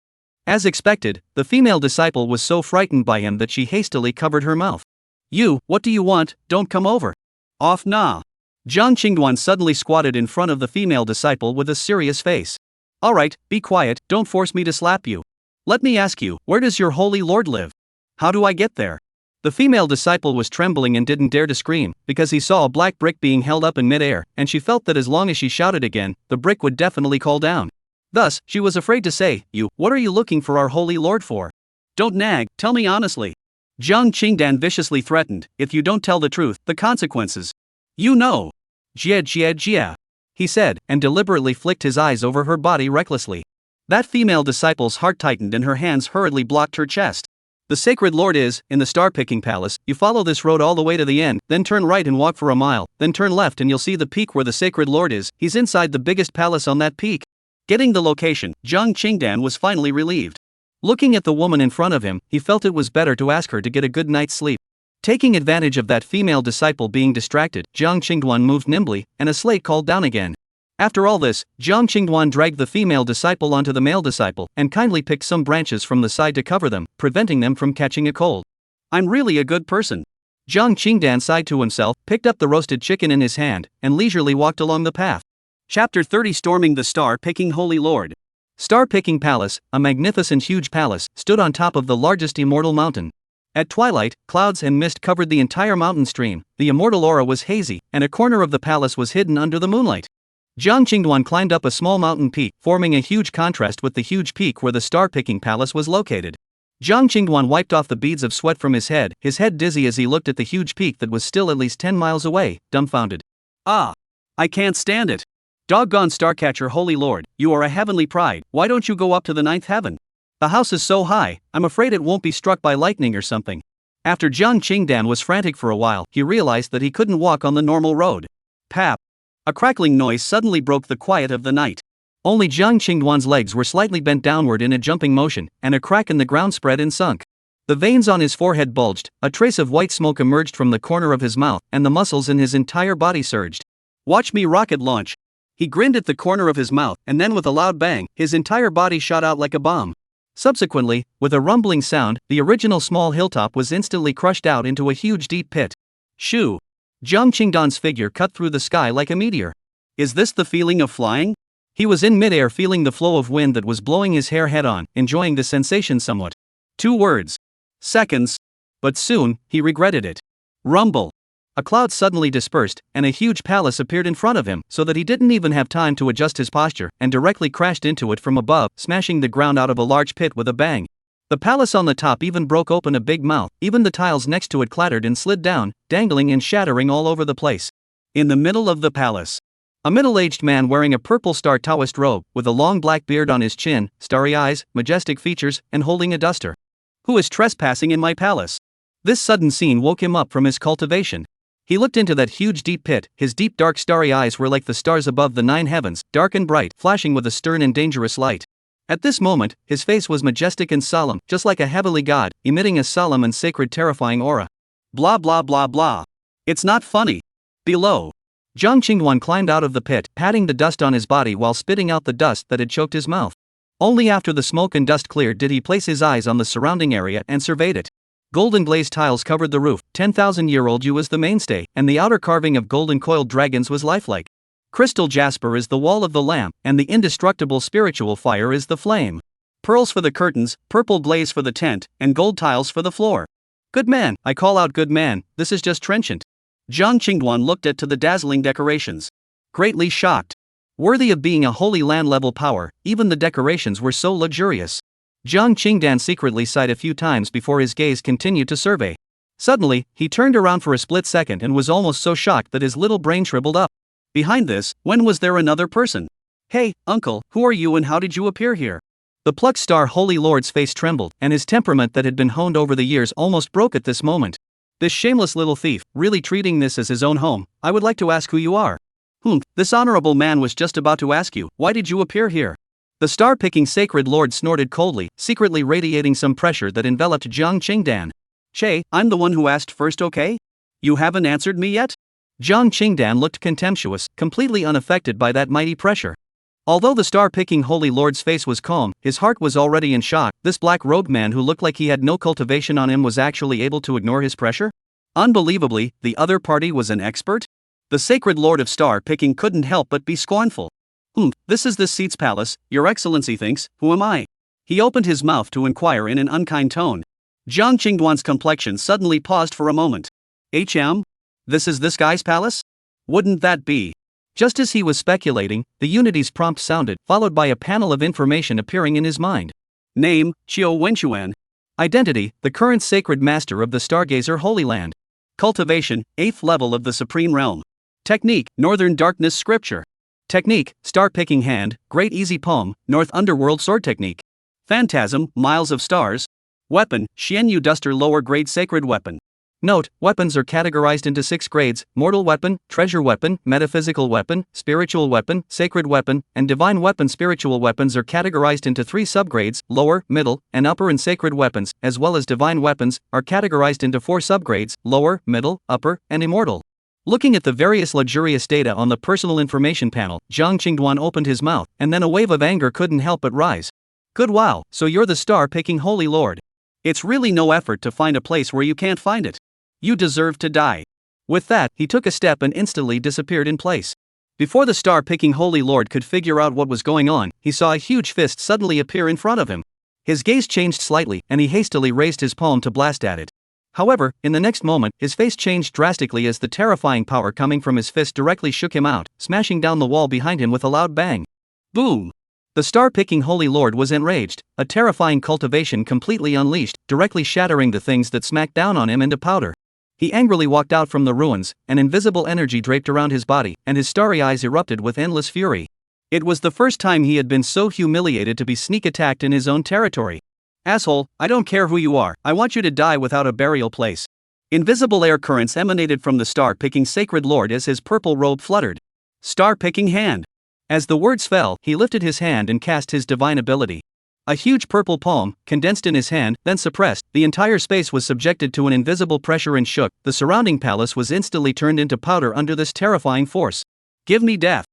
As expected, the female disciple was so frightened by him that she hastily covered her mouth. "You, what do you want? Don't come over." "Off nah." Jiang Qingduan suddenly squatted in front of the female disciple with a serious face. "Alright, be quiet, don't force me to slap you. Let me ask you, where does your holy lord live? How do I get there?" The female disciple was trembling and didn't dare to scream, because he saw a black brick being held up in midair, and she felt that as long as she shouted again, the brick would definitely call down. Thus, she was afraid to say, what are you looking for our holy lord for? Don't nag, tell me honestly." Jiang Qingdan viciously threatened, "If you don't tell the truth, the consequences. You know." Jia, he said, and deliberately flicked his eyes over her body recklessly. That female disciple's heart tightened and her hands hurriedly blocked her chest. "The sacred lord is, in the star-picking palace. You follow this road all the way to the end, then turn right and walk for a mile, then turn left and you'll see the peak where the sacred lord is. He's inside the biggest palace on that peak." Getting the location, Jiang Qingdan was finally relieved. Looking at the woman in front of him, he felt it was better to ask her to get a good night's sleep. Taking advantage of that female disciple being distracted, Jiang Qingduan moved nimbly, and a slate called down again. After all this, Jiang Qingduan dragged the female disciple onto the male disciple, and kindly picked some branches from the side to cover them, preventing them from catching a cold. "I'm really a good person." Jiang Qingdan sighed to himself, picked up the roasted chicken in his hand, and leisurely walked along the path. Chapter 30: Storming the Star-Picking Holy Lord. Star-Picking Palace, a magnificent huge palace, stood on top of the largest Immortal mountain. At twilight, clouds and mist covered the entire mountain stream, the Immortal aura was hazy, and a corner of the palace was hidden under the moonlight. Jiang Qingduan climbed up a small mountain peak, forming a huge contrast with the huge peak where the star-picking palace was located. Jiang Qingduan wiped off the beads of sweat from his head dizzy as he looked at the huge peak that was still at least 10 miles away, dumbfounded. "Ah! I can't stand it. Doggone Starcatcher Holy Lord, you are a heavenly pride, why don't you go up to the 9th heaven? The house is so high, I'm afraid it won't be struck by lightning or something." After Jiang Qingdan was frantic for a while, he realized that he couldn't walk on the normal road. Pap! A crackling noise suddenly broke the quiet of the night. Only Jiang Qingduan's legs were slightly bent downward in a jumping motion, and a crack in the ground spread and sunk. The veins on his forehead bulged, a trace of white smoke emerged from the corner of his mouth, and the muscles in his entire body surged. "Watch me rocket launch." He grinned at the corner of his mouth, and then with a loud bang, his entire body shot out like a bomb. Subsequently, with a rumbling sound, the original small hilltop was instantly crushed out into a huge deep pit. Shoo! Jiang Qingdan's figure cut through the sky like a meteor. Is this the feeling of flying? He was in midair, feeling the flow of wind that was blowing his hair head-on, enjoying the sensation somewhat. 2 words. Seconds. But soon, he regretted it. Rumble. A cloud suddenly dispersed, and a huge palace appeared in front of him, so that he didn't even have time to adjust his posture, and directly crashed into it from above, smashing the ground out of a large pit with a bang. The palace on the top even broke open a big mouth, even the tiles next to it clattered and slid down, dangling and shattering all over the place. In the middle of the palace, a middle-aged man wearing a purple star Taoist robe, with a long black beard on his chin, starry eyes, majestic features, and holding a duster. Who is trespassing in my palace? This sudden scene woke him up from his cultivation. He looked into that huge deep pit. His deep dark starry eyes were like the stars above the 9 heavens, dark and bright, flashing with a stern and dangerous light. At this moment, his face was majestic and solemn, just like a heavenly god, emitting a solemn and sacred terrifying aura. Blah blah blah blah. It's not funny. Below, Jiang Qingdan climbed out of the pit, patting the dust on his body while spitting out the dust that had choked his mouth. Only after the smoke and dust cleared did he place his eyes on the surrounding area and surveyed it. Golden glazed tiles covered the roof, 10,000-year-old yew was the mainstay, and the outer carving of golden coiled dragons was lifelike. Crystal jasper is the wall of the lamp, and the indestructible spiritual fire is the flame. Pearls for the curtains, purple glaze for the tent, and gold tiles for the floor. Good man, I call out good man, this is just trenchant. Jiang Qingdan looked at to the dazzling decorations. Greatly shocked. Worthy of being a Holy Land level power, even the decorations were so luxurious. Jiang Qingdan secretly sighed a few times before his gaze continued to survey. Suddenly, he turned around for a split second and was almost so shocked that his little brain shriveled up. Behind this, when was there another person? Hey, uncle, who are you and how did you appear here? The plucked star Holy Lord's face trembled, and his temperament that had been honed over the years almost broke at this moment. This shameless little thief, really treating this as his own home. I would like to ask who you are. This honorable man was just about to ask you, why did you appear here? The star-picking sacred lord snorted coldly, secretly radiating some pressure that enveloped Jiang Qingdan. Che, I'm the one who asked first, okay? You haven't answered me yet? Jiang Qingdan looked contemptuous, completely unaffected by that mighty pressure. Although the star-picking holy lord's face was calm, his heart was already in shock. This black-robed man who looked like he had no cultivation on him was actually able to ignore his pressure? Unbelievably, the other party was an expert? The sacred lord of star-picking couldn't help but be scornful. This is this seat's palace, your excellency thinks, who am I? He opened his mouth to inquire in an unkind tone. Jiang Qingdan's complexion suddenly paused for a moment. This is this guy's palace? Wouldn't that be? Just as he was speculating, the Unity's prompt sounded, followed by a panel of information appearing in his mind. Name, Qiu Wenquan. Identity, the current sacred master of the Stargazer Holy Land. Cultivation, 8th level of the Supreme Realm. Technique, Northern Darkness Scripture. Technique, Star-Picking Hand, Great Easy Palm, North Underworld Sword Technique. Phantasm, Miles of Stars. Weapon, Xianyu Duster Lower Grade Sacred Weapon. Note, weapons are categorized into 6 grades: mortal weapon, treasure weapon, metaphysical weapon, spiritual weapon, sacred weapon, and divine weapon. Spiritual weapons are categorized into 3 subgrades: lower, middle, and upper, and sacred weapons, as well as divine weapons, are categorized into 4 subgrades: lower, middle, upper, and immortal. Looking at the various luxurious data on the personal information panel, Jiang Qingdan opened his mouth, and then a wave of anger couldn't help but rise. Good wow, so you're the star-picking Holy Lord. It's really no effort to find a place where you can't find it. You deserve to die. With that, he took a step and instantly disappeared in place. Before the star-picking Holy Lord could figure out what was going on, he saw a huge fist suddenly appear in front of him. His gaze changed slightly, and he hastily raised his palm to blast at it. However, in the next moment, his face changed drastically as the terrifying power coming from his fist directly shook him out, smashing down the wall behind him with a loud bang. Boom! The star-picking Holy Lord was enraged, a terrifying cultivation completely unleashed, directly shattering the things that smacked down on him into powder. He angrily walked out from the ruins, an invisible energy draped around his body, and his starry eyes erupted with endless fury. It was the first time he had been so humiliated to be sneak attacked in his own territory. Asshole, I don't care who you are, I want you to die without a burial place. Invisible air currents emanated from the star-picking sacred lord as his purple robe fluttered. Star-picking hand. As the words fell, he lifted his hand and cast his divine ability. A huge purple palm, condensed in his hand, then suppressed, the entire space was subjected to an invisible pressure and shook, the surrounding palace was instantly turned into powder under this terrifying force. Give me death!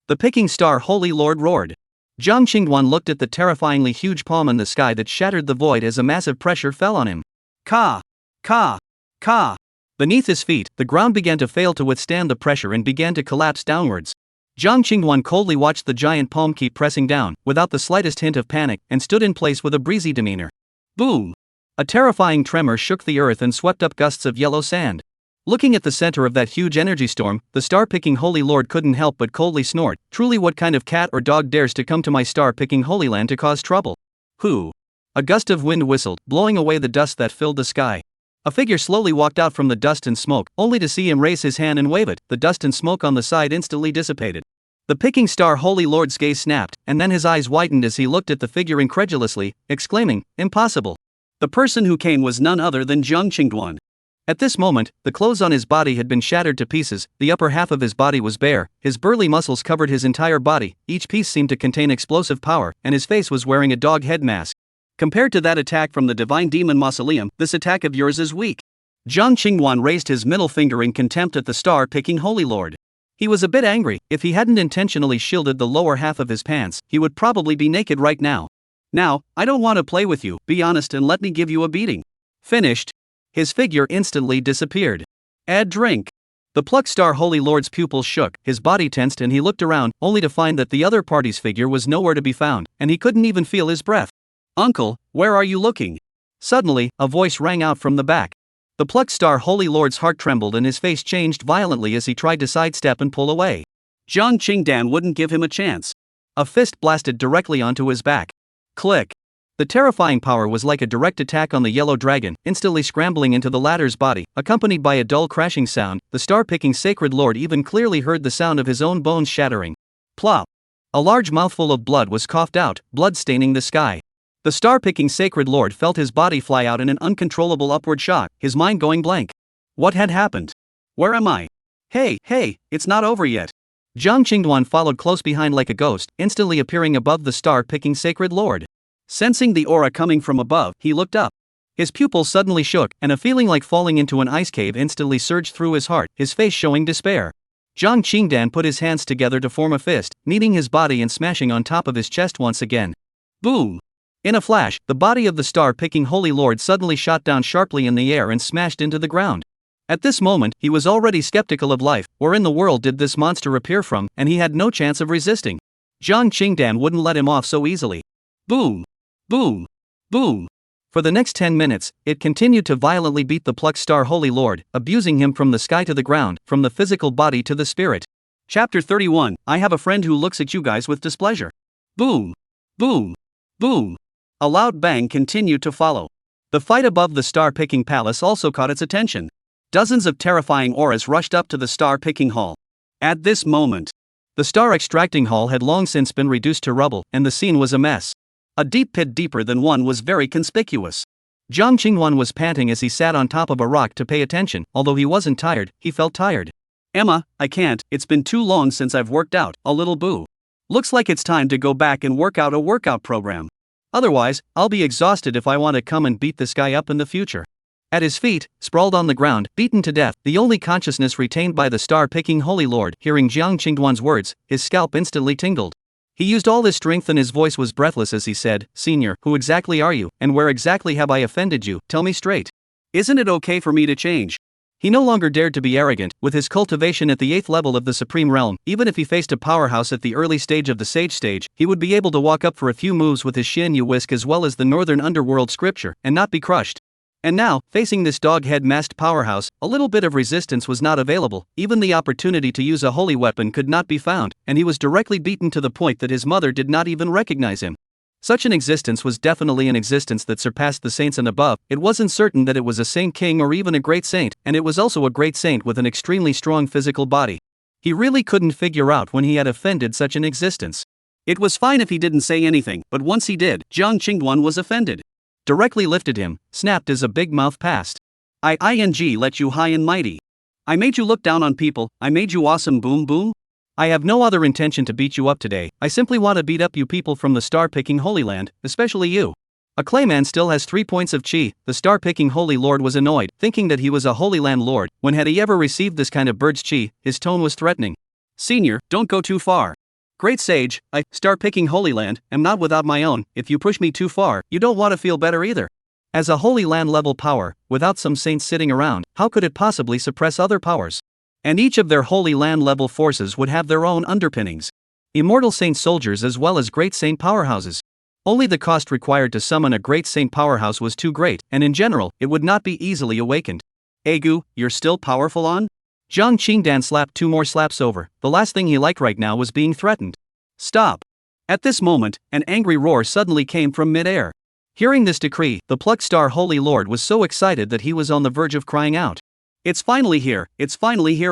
The picking star Holy Lord roared. Jiang Qingduan looked at the terrifyingly huge palm in the sky that shattered the void as a massive pressure fell on him. Ka! Ka! Ka! Beneath his feet, the ground began to fail to withstand the pressure and began to collapse downwards. Jiang Qingduan coldly watched the giant palm keep pressing down, without the slightest hint of panic, and stood in place with a breezy demeanor. Boom! A terrifying tremor shook the earth and swept up gusts of yellow sand. Looking at the center of that huge energy storm, the star-picking Holy Lord couldn't help but coldly snort. Truly, what kind of cat or dog dares to come to my star-picking Holy Land to cause trouble? Who? A gust of wind whistled, blowing away the dust that filled the sky. A figure slowly walked out from the dust and smoke, only to see him raise his hand and wave it. The dust and smoke on the side instantly dissipated. The picking star Holy Lord's gaze snapped, and then his eyes widened as he looked at the figure incredulously, exclaiming, "Impossible!" The person who came was none other than Jiang Qingduan. At this moment, the clothes on his body had been shattered to pieces, the upper half of his body was bare, his burly muscles covered his entire body, each piece seemed to contain explosive power, and his face was wearing a dog head mask. Compared to that attack from the divine demon mausoleum, this attack of yours is weak. Jiang Qingduan raised his middle finger in contempt at the star-picking Holy Lord. He was a bit angry. If he hadn't intentionally shielded the lower half of his pants, he would probably be naked right now. Now, I don't want to play with you, be honest and let me give you a beating. Finished. His figure instantly disappeared. Add drink. The plucked star Holy Lord's pupils shook, his body tensed and he looked around, only to find that the other party's figure was nowhere to be found, and he couldn't even feel his breath. Uncle, where are you looking? Suddenly, a voice rang out from the back. The plucked star Holy Lord's heart trembled and his face changed violently as he tried to sidestep and pull away. Jiang Qingduan wouldn't give him a chance. A fist blasted directly onto his back. Click. The terrifying power was like a direct attack on the yellow dragon, instantly scrambling into the latter's body, accompanied by a dull crashing sound. The star-picking sacred lord even clearly heard the sound of his own bones shattering. Plop. A large mouthful of blood was coughed out, blood staining the sky. The star-picking sacred lord felt his body fly out in an uncontrollable upward shock, his mind going blank. What had happened? Where am I? Hey, it's not over yet. Jiang Qingduan followed close behind like a ghost, instantly appearing above the star-picking sacred lord. Sensing the aura coming from above, he looked up. His pupils suddenly shook, and a feeling like falling into an ice cave instantly surged through his heart, his face showing despair. Jiang Qingduan put his hands together to form a fist, kneading his body and smashing on top of his chest once again. Boom! In a flash, the body of the star-picking Holy Lord suddenly shot down sharply in the air and smashed into the ground. At this moment, he was already skeptical of life. Where in the world did this monster appear from, and he had no chance of resisting. Jiang Qingduan wouldn't let him off so easily. Boom! Boom! Boom! For the next 10 minutes, it continued to violently beat the plucked star Holy Lord, abusing him from the sky to the ground, from the physical body to the spirit. Chapter 31, I have a friend who looks at you guys with displeasure. Boom! Boom! Boom! A loud bang continued to follow. The fight above the star-picking palace also caught its attention. Dozens of terrifying auras rushed up to the star-picking hall. At this moment, the star-extracting hall had long since been reduced to rubble, and the scene was a mess. A deep pit deeper than one was very conspicuous. Jiang Qingduan was panting as he sat on top of a rock to pay attention. Although he wasn't tired, he felt tired. Emma, I can't, it's been too long since I've worked out, a little boo. Looks like it's time to go back and work out a workout program. Otherwise, I'll be exhausted if I want to come and beat this guy up in the future. At his feet, sprawled on the ground, beaten to death, the only consciousness retained by the star-picking Holy Lord, hearing Jiang Qingduan's words, his scalp instantly tingled. He used all his strength and his voice was breathless as he said, "Senior, who exactly are you, and where exactly have I offended you? Tell me straight. Isn't it okay for me to change?" He no longer dared to be arrogant. With his cultivation at the 8th level of the Supreme Realm, even if he faced a powerhouse at the early stage of the Sage stage, he would be able to walk up for a few moves with his Shin Yu whisk as well as the Northern Underworld scripture, and not be crushed. And now, facing this dog-head-masked powerhouse, a little bit of resistance was not available. Even the opportunity to use a holy weapon could not be found, and he was directly beaten to the point that his mother did not even recognize him. Such an existence was definitely an existence that surpassed the saints and above. It wasn't certain that it was a saint king or even a great saint, and it was also a great saint with an extremely strong physical body. He really couldn't figure out when he had offended such an existence. It was fine if he didn't say anything, but once he did, Jiang Qingduan was offended. Directly lifted him, snapped as a big mouth passed. I let you high and mighty. I made you look down on people, I made you awesome boom boom. I have no other intention to beat you up today, I simply want to beat up you people from the star-picking Holy Land, especially you. A clayman still has 3 points of chi. The star-picking Holy Lord was annoyed, thinking that he was a Holy Land Lord. When had he ever received this kind of bird's chi? His tone was threatening. Senior, don't go too far. Great sage, I, star-picking Holy Land, am not without my own. If you push me too far, you don't want to feel better either. As a Holy Land level power, without some saints sitting around, how could it possibly suppress other powers? And each of their Holy Land level forces would have their own underpinnings. Immortal saint soldiers as well as great saint powerhouses. Only the cost required to summon a great saint powerhouse was too great, and in general, it would not be easily awakened. Egu, you're still powerful on? Zhang Qingdan slapped 2 more slaps over. The last thing he liked right now was being threatened. Stop. At this moment, an angry roar suddenly came from mid-air. Hearing this decree, the Plucked Star Holy Lord was so excited that he was on the verge of crying out. It's finally here,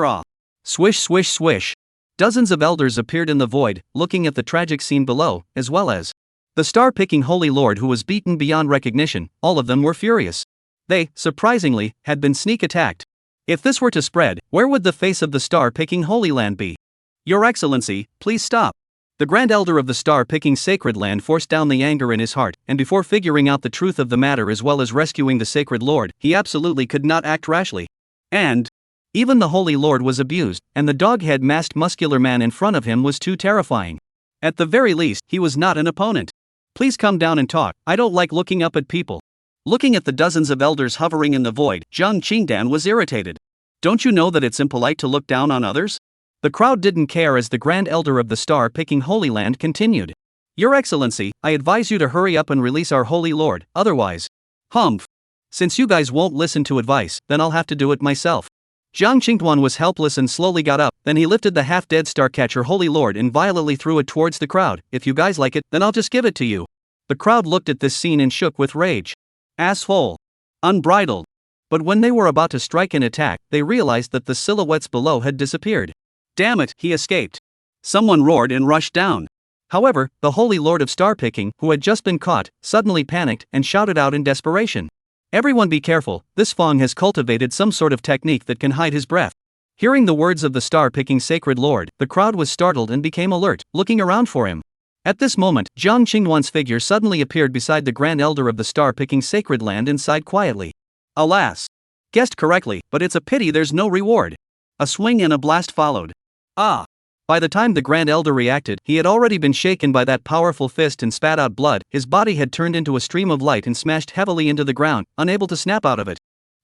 ah. Swish swish swish. Dozens of elders appeared in the void, looking at the tragic scene below, as well as the star-picking Holy Lord who was beaten beyond recognition. All of them were furious. They, surprisingly, had been sneak attacked. If this were to spread, where would the face of the star-picking Holy Land be? Your Excellency, please stop. The Grand Elder of the star-picking Sacred Land forced down the anger in his heart, and before figuring out the truth of the matter as well as rescuing the Sacred Lord, he absolutely could not act rashly. And even the Holy Lord was abused, and the dog-head masked muscular man in front of him was too terrifying. At the very least, he was not an opponent. Please come down and talk, I don't like looking up at people. Looking at the dozens of elders hovering in the void, Zhang Qingdan was irritated. Don't you know that it's impolite to look down on others? The crowd didn't care as the Grand Elder of the star-picking Holy Land continued. Your Excellency, I advise you to hurry up and release our Holy Lord, otherwise. Humph. Since you guys won't listen to advice, then I'll have to do it myself. Zhang Qingduan was helpless and slowly got up, then he lifted the half-dead Starcatcher Holy Lord and violently threw it towards the crowd. If you guys like it, then I'll just give it to you. The crowd looked at this scene and shook with rage. Asshole. Unbridled. But when they were about to strike an attack, they realized that the silhouettes below had disappeared. Damn it, he escaped. Someone roared and rushed down. However, the Holy Lord of Star-picking, who had just been caught, suddenly panicked and shouted out in desperation. Everyone be careful, this Fong has cultivated some sort of technique that can hide his breath. Hearing the words of the star-picking Sacred Lord, the crowd was startled and became alert, looking around for him. At this moment, Zhang Qingduan's figure suddenly appeared beside the Grand Elder of the star-picking Sacred Land and sighed quietly. Alas. Guessed correctly, but it's a pity there's no reward. A swing and a blast followed. Ah. By the time the Grand Elder reacted, he had already been shaken by that powerful fist and spat out blood. His body had turned into a stream of light and smashed heavily into the ground, unable to snap out of it.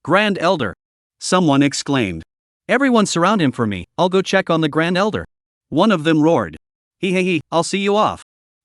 Grand Elder! Someone exclaimed. Everyone surround him for me, I'll go check on the Grand Elder. One of them roared. He, I'll see you off.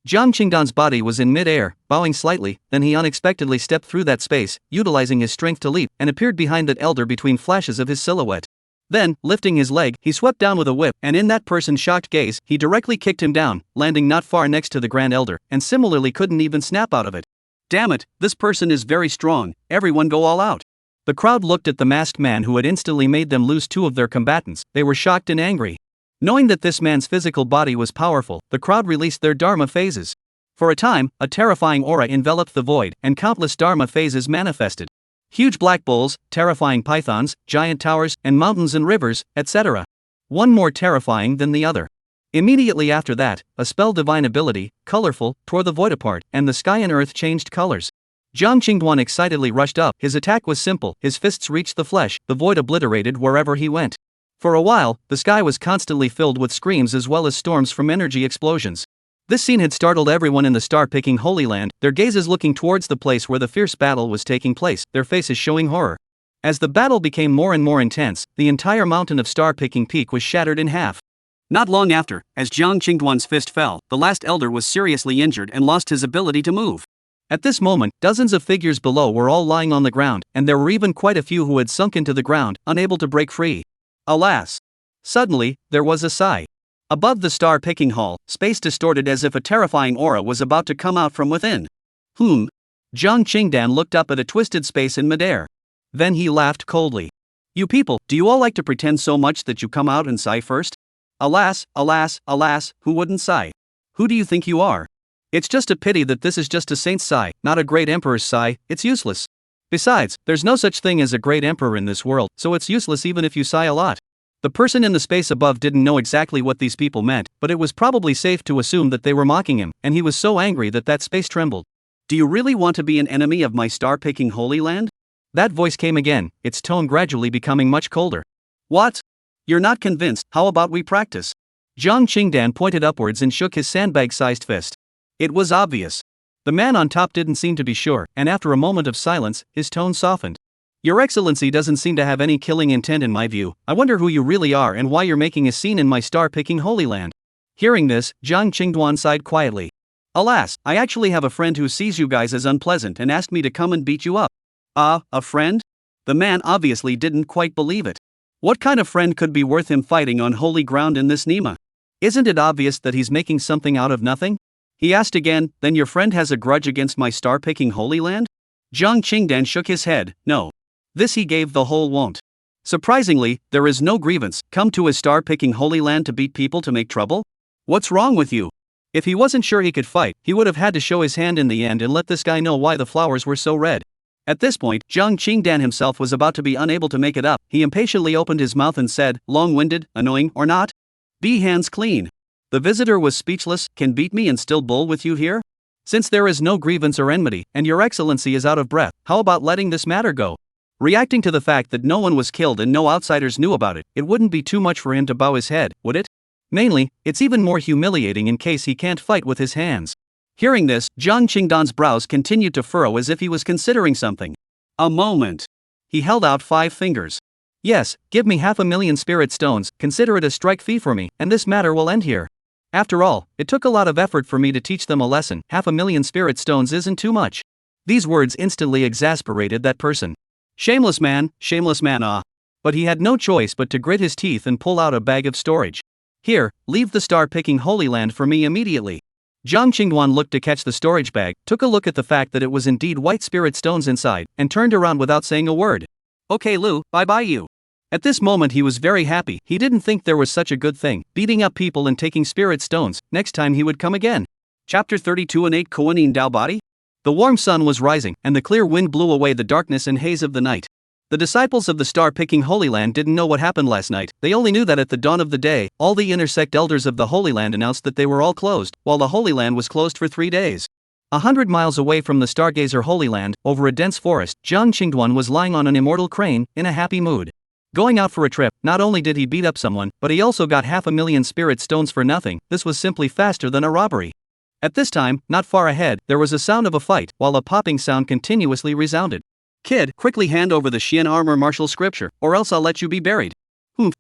Zhang Qingdan's body was in mid-air, bowing slightly, then he unexpectedly stepped through that space, utilizing his strength to leap, and appeared behind that elder between flashes of his silhouette. Then, lifting his leg, he swept down with a whip, and in that person's shocked gaze, he directly kicked him down, landing not far next to the Grand Elder, and similarly couldn't even snap out of it. Damn it, this person is very strong, everyone go all out. The crowd looked at the masked man who had instantly made them lose 2 of their combatants. They were shocked and angry. Knowing that this man's physical body was powerful, the crowd released their Dharma phases. For a time, a terrifying aura enveloped the void, and countless Dharma phases manifested. Huge black bulls, terrifying pythons, giant towers, and mountains and rivers, etc. One more terrifying than the other. Immediately after that, a spell divine ability, colorful, tore the void apart, and the sky and earth changed colors. Zhang Qingduan excitedly rushed up. His attack was simple, his fists reached the flesh, the void obliterated wherever he went. For a while, the sky was constantly filled with screams as well as storms from energy explosions. This scene had startled everyone in the star-picking Holy Land, their gazes looking towards the place where the fierce battle was taking place, their faces showing horror. As the battle became more and more intense, the entire mountain of star-picking peak was shattered in half. Not long after, as Zhang Qingduan's fist fell, the last elder was seriously injured and lost his ability to move. At this moment, dozens of figures below were all lying on the ground, and there were even quite a few who had sunk into the ground, unable to break free. Alas! Suddenly, there was a sigh. Above the star-picking hall, space distorted as if a terrifying aura was about to come out from within. Zhang Qingdan looked up at a twisted space in midair. Then he laughed coldly. You people, do you all like to pretend so much that you come out and sigh first? Alas, alas, alas, who wouldn't sigh? Who do you think you are? It's just a pity that this is just a saint's sigh, not a great emperor's sigh. It's useless. Besides, there's no such thing as a great emperor in this world, so it's useless even if you sigh a lot. The person in the space above didn't know exactly what these people meant, but it was probably safe to assume that they were mocking him, and he was so angry that space trembled. Do you really want to be an enemy of my star-picking Holy Land? That voice came again, its tone gradually becoming much colder. What? You're not convinced, how about we practice? Zhang Qingdan pointed upwards and shook his sandbag-sized fist. It was obvious. The man on top didn't seem to be sure, and after a moment of silence, his tone softened. Your Excellency doesn't seem to have any killing intent in my view. I wonder who you really are and why you're making a scene in my star-picking Holy Land. Hearing this, Zhang Qingduan sighed quietly. Alas, I actually have a friend who sees you guys as unpleasant and asked me to come and beat you up. A friend? The man obviously didn't quite believe it. What kind of friend could be worth him fighting on holy ground in this Nima? Isn't it obvious that he's making something out of nothing? He asked again, then your friend has a grudge against my star-picking Holy Land? Zhang Qingdan shook his head, no. This he gave the whole won't. Surprisingly, there is no grievance, come to his star-picking Holy Land to beat people to make trouble? What's wrong with you? If he wasn't sure he could fight, he would have had to show his hand in the end and let this guy know why the flowers were so red. At this point, Zhang Qingdan himself was about to be unable to make it up. He impatiently opened his mouth and said, long-winded, annoying or not? Be hands clean. The visitor was speechless, can beat me and still bull with you here? Since there is no grievance or enmity, and your Excellency is out of breath, how about letting this matter go? Reacting to the fact that no one was killed and no outsiders knew about it, it wouldn't be too much for him to bow his head, would it? Mainly, it's even more humiliating in case he can't fight with his hands. Hearing this, Zhang Qingdan's brows continued to furrow as if he was considering something. A moment. He held out 5 fingers. Yes, give me 500,000 spirit stones, consider it a strike fee for me, and this matter will end here. After all, it took a lot of effort for me to teach them a lesson. 500,000 spirit stones isn't too much. These words instantly exasperated that person. Shameless man, ah. But he had no choice but to grit his teeth and pull out a bag of storage. Here, leave the star-picking Holy Land for me immediately. Zhang Qingduan looked to catch the storage bag, took a look at the fact that it was indeed white spirit stones inside, and turned around without saying a word. Okay Lu, bye-bye you. At this moment he was very happy. He didn't think there was such a good thing, beating up people and taking spirit stones. Next time he would come again. Chapter 32 and 8 Koanin Dao Body? The warm sun was rising, and the clear wind blew away the darkness and haze of the night. The disciples of the star-picking Holy Land didn't know what happened last night. They only knew that at the dawn of the day, all the inner sect elders of the Holy Land announced that they were all closed, while the Holy Land was closed for 3 days. 100 miles away from the Stargazer Holy Land, over a dense forest, Zhang Qingduan was lying on an immortal crane, in a happy mood. Going out for a trip, not only did he beat up someone, but he also got 500,000 spirit stones for nothing. This was simply faster than a robbery. At this time, not far ahead, there was a sound of a fight, while a popping sound continuously resounded. Kid, quickly hand over the Xian armor martial scripture, or else I'll let you be buried.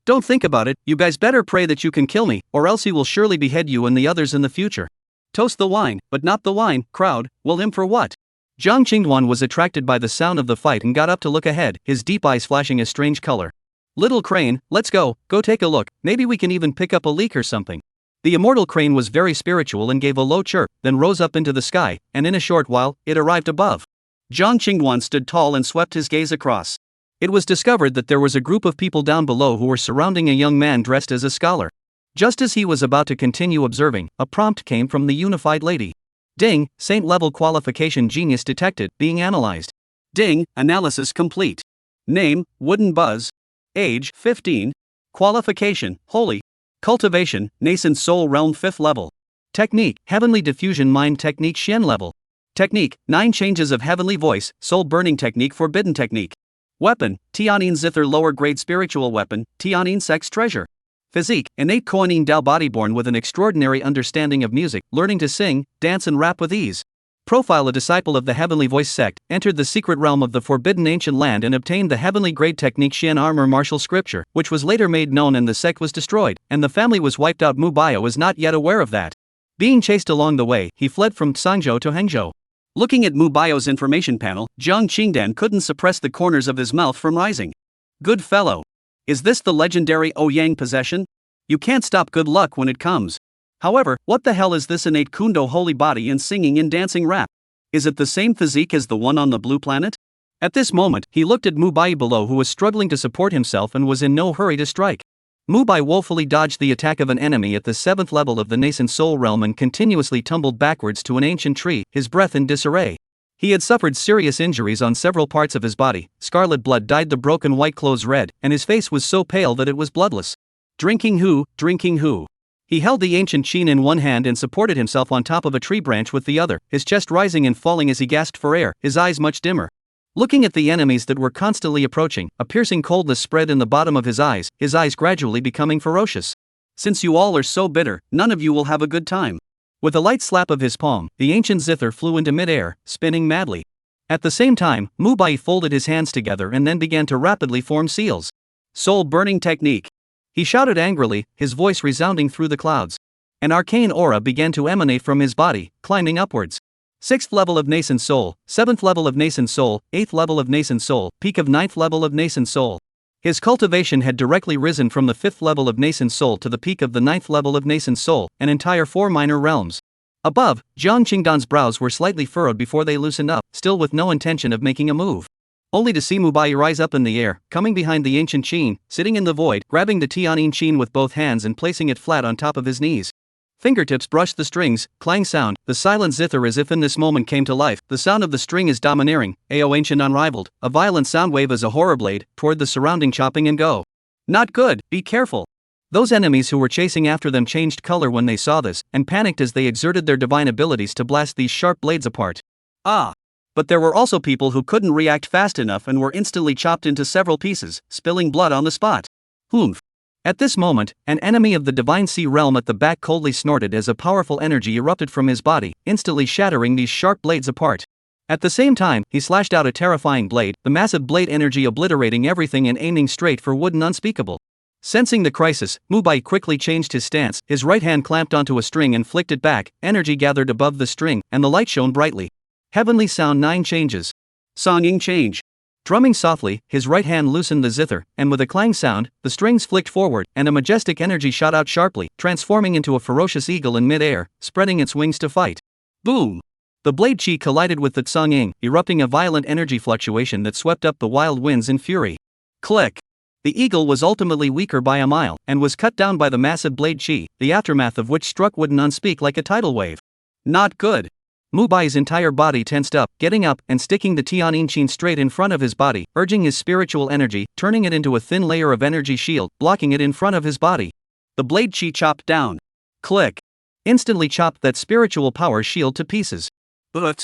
Don't think about it, you guys better pray that you can kill me, or else he will surely behead you and the others in the future. Toast the wine, but not the wine, crowd, will him for what? Zhang Qingduan was attracted by the sound of the fight and got up to look ahead, his deep eyes flashing a strange color. Little crane, let's go take a look, maybe we can even pick up a leak or something. The immortal crane was very spiritual and gave a low chirp, then rose up into the sky, and in a short while, it arrived above. Zhang Qingduan stood tall and swept his gaze across. It was discovered that there was a group of people down below who were surrounding a young man dressed as a scholar. Just as he was about to continue observing, a prompt came from the unified lady. Ding, saint-level qualification genius detected, being analyzed. Ding, analysis complete. Name, Wooden Buzz. Age, 15. Qualification, Holy. Cultivation, Nascent Soul Realm 5th level. Technique, Heavenly Diffusion Mind Technique Xian level. Technique, 9 changes of Heavenly Voice, Soul Burning Technique Forbidden Technique. Weapon, Tianyin Zither Lower Grade Spiritual Weapon, Tianyin Sex Treasure. Physique, innate Koanin Dao body born with an extraordinary understanding of music, learning to sing, dance and rap with ease. Profile a disciple of the Heavenly Voice sect, entered the secret realm of the Forbidden Ancient Land and obtained the Heavenly Grade Technique Xian Armor Martial Scripture, which was later made known and the sect was destroyed, and the family was wiped out. Mubaya was not yet aware of that. Being chased along the way, he fled from Sangzhou to Hangzhou. Looking at Mubayo's information panel, Zhang Qingdan couldn't suppress the corners of his mouth from rising. Good fellow. Is this the legendary Ouyang possession? You can't stop good luck when it comes. However, what the hell is this innate Kundo holy body and singing and dancing rap? Is it the same physique as the one on the blue planet? At this moment, he looked at Mubai below, who was struggling to support himself and was in no hurry to strike. Mubai woefully dodged the attack of an enemy at the 7th level of the nascent soul realm and continuously tumbled backwards to an ancient tree, his breath in disarray. He had suffered serious injuries on several parts of his body, scarlet blood dyed the broken white clothes red, and his face was so pale that it was bloodless. Drinking who? He held the ancient Qin in one hand and supported himself on top of a tree branch with the other, his chest rising and falling as he gasped for air, his eyes much dimmer. Looking at the enemies that were constantly approaching, a piercing coldness spread in the bottom of his eyes gradually becoming ferocious. Since you all are so bitter, none of you will have a good time. With a light slap of his palm, the ancient zither flew into mid-air, spinning madly. At the same time, Mubai folded his hands together and then began to rapidly form seals. Soul-burning technique. He shouted angrily, his voice resounding through the clouds. An arcane aura began to emanate from his body, climbing upwards. 6th level of nascent soul, 7th level of nascent soul, 8th level of nascent soul, peak of 9th level of nascent soul. His cultivation had directly risen from the 5th level of nascent soul to the peak of the 9th level of nascent soul, an entire 4 minor realms. Above, Jiang Qingdan's brows were slightly furrowed before they loosened up, still with no intention of making a move. Only to see Mubai rise up in the air, coming behind the ancient Qin, sitting in the void, grabbing the Tianyin Qin with both hands and placing it flat on top of his knees. Fingertips brushed the strings, clang sound, the silent zither as if in this moment came to life. The sound of the string is domineering, ao ancient unrivaled, a violent sound wave as a horror blade, toward the surrounding chopping and go. Not good, be careful. Those enemies who were chasing after them changed color when they saw this, and panicked as they exerted their divine abilities to blast these sharp blades apart. But there were also people who couldn't react fast enough and were instantly chopped into several pieces, spilling blood on the spot. Humph. At this moment, an enemy of the Divine Sea realm at the back coldly snorted as a powerful energy erupted from his body, instantly shattering these sharp blades apart. At the same time, he slashed out a terrifying blade, the massive blade energy obliterating everything and aiming straight for Wooden Unspeakable. Sensing the crisis, Mubai quickly changed his stance, his right hand clamped onto a string and flicked it back, energy gathered above the string, and the light shone brightly. Heavenly sound 9 changes. Songing change. Drumming softly, his right hand loosened the zither, and with a clang sound, the strings flicked forward, and a majestic energy shot out sharply, transforming into a ferocious eagle in mid-air, spreading its wings to fight. Boom! The blade chi collided with the tsung-ing, erupting a violent energy fluctuation that swept up the wild winds in fury. Click! The eagle was ultimately weaker by a mile, and was cut down by the massive blade chi, the aftermath of which struck Wooden Unspeak like a tidal wave. Not good! Mubai's entire body tensed up, getting up and sticking the Tianyin Qin straight in front of his body, urging his spiritual energy, turning it into a thin layer of energy shield, blocking it in front of his body. The blade chi chopped down. Click. Instantly chopped that spiritual power shield to pieces. But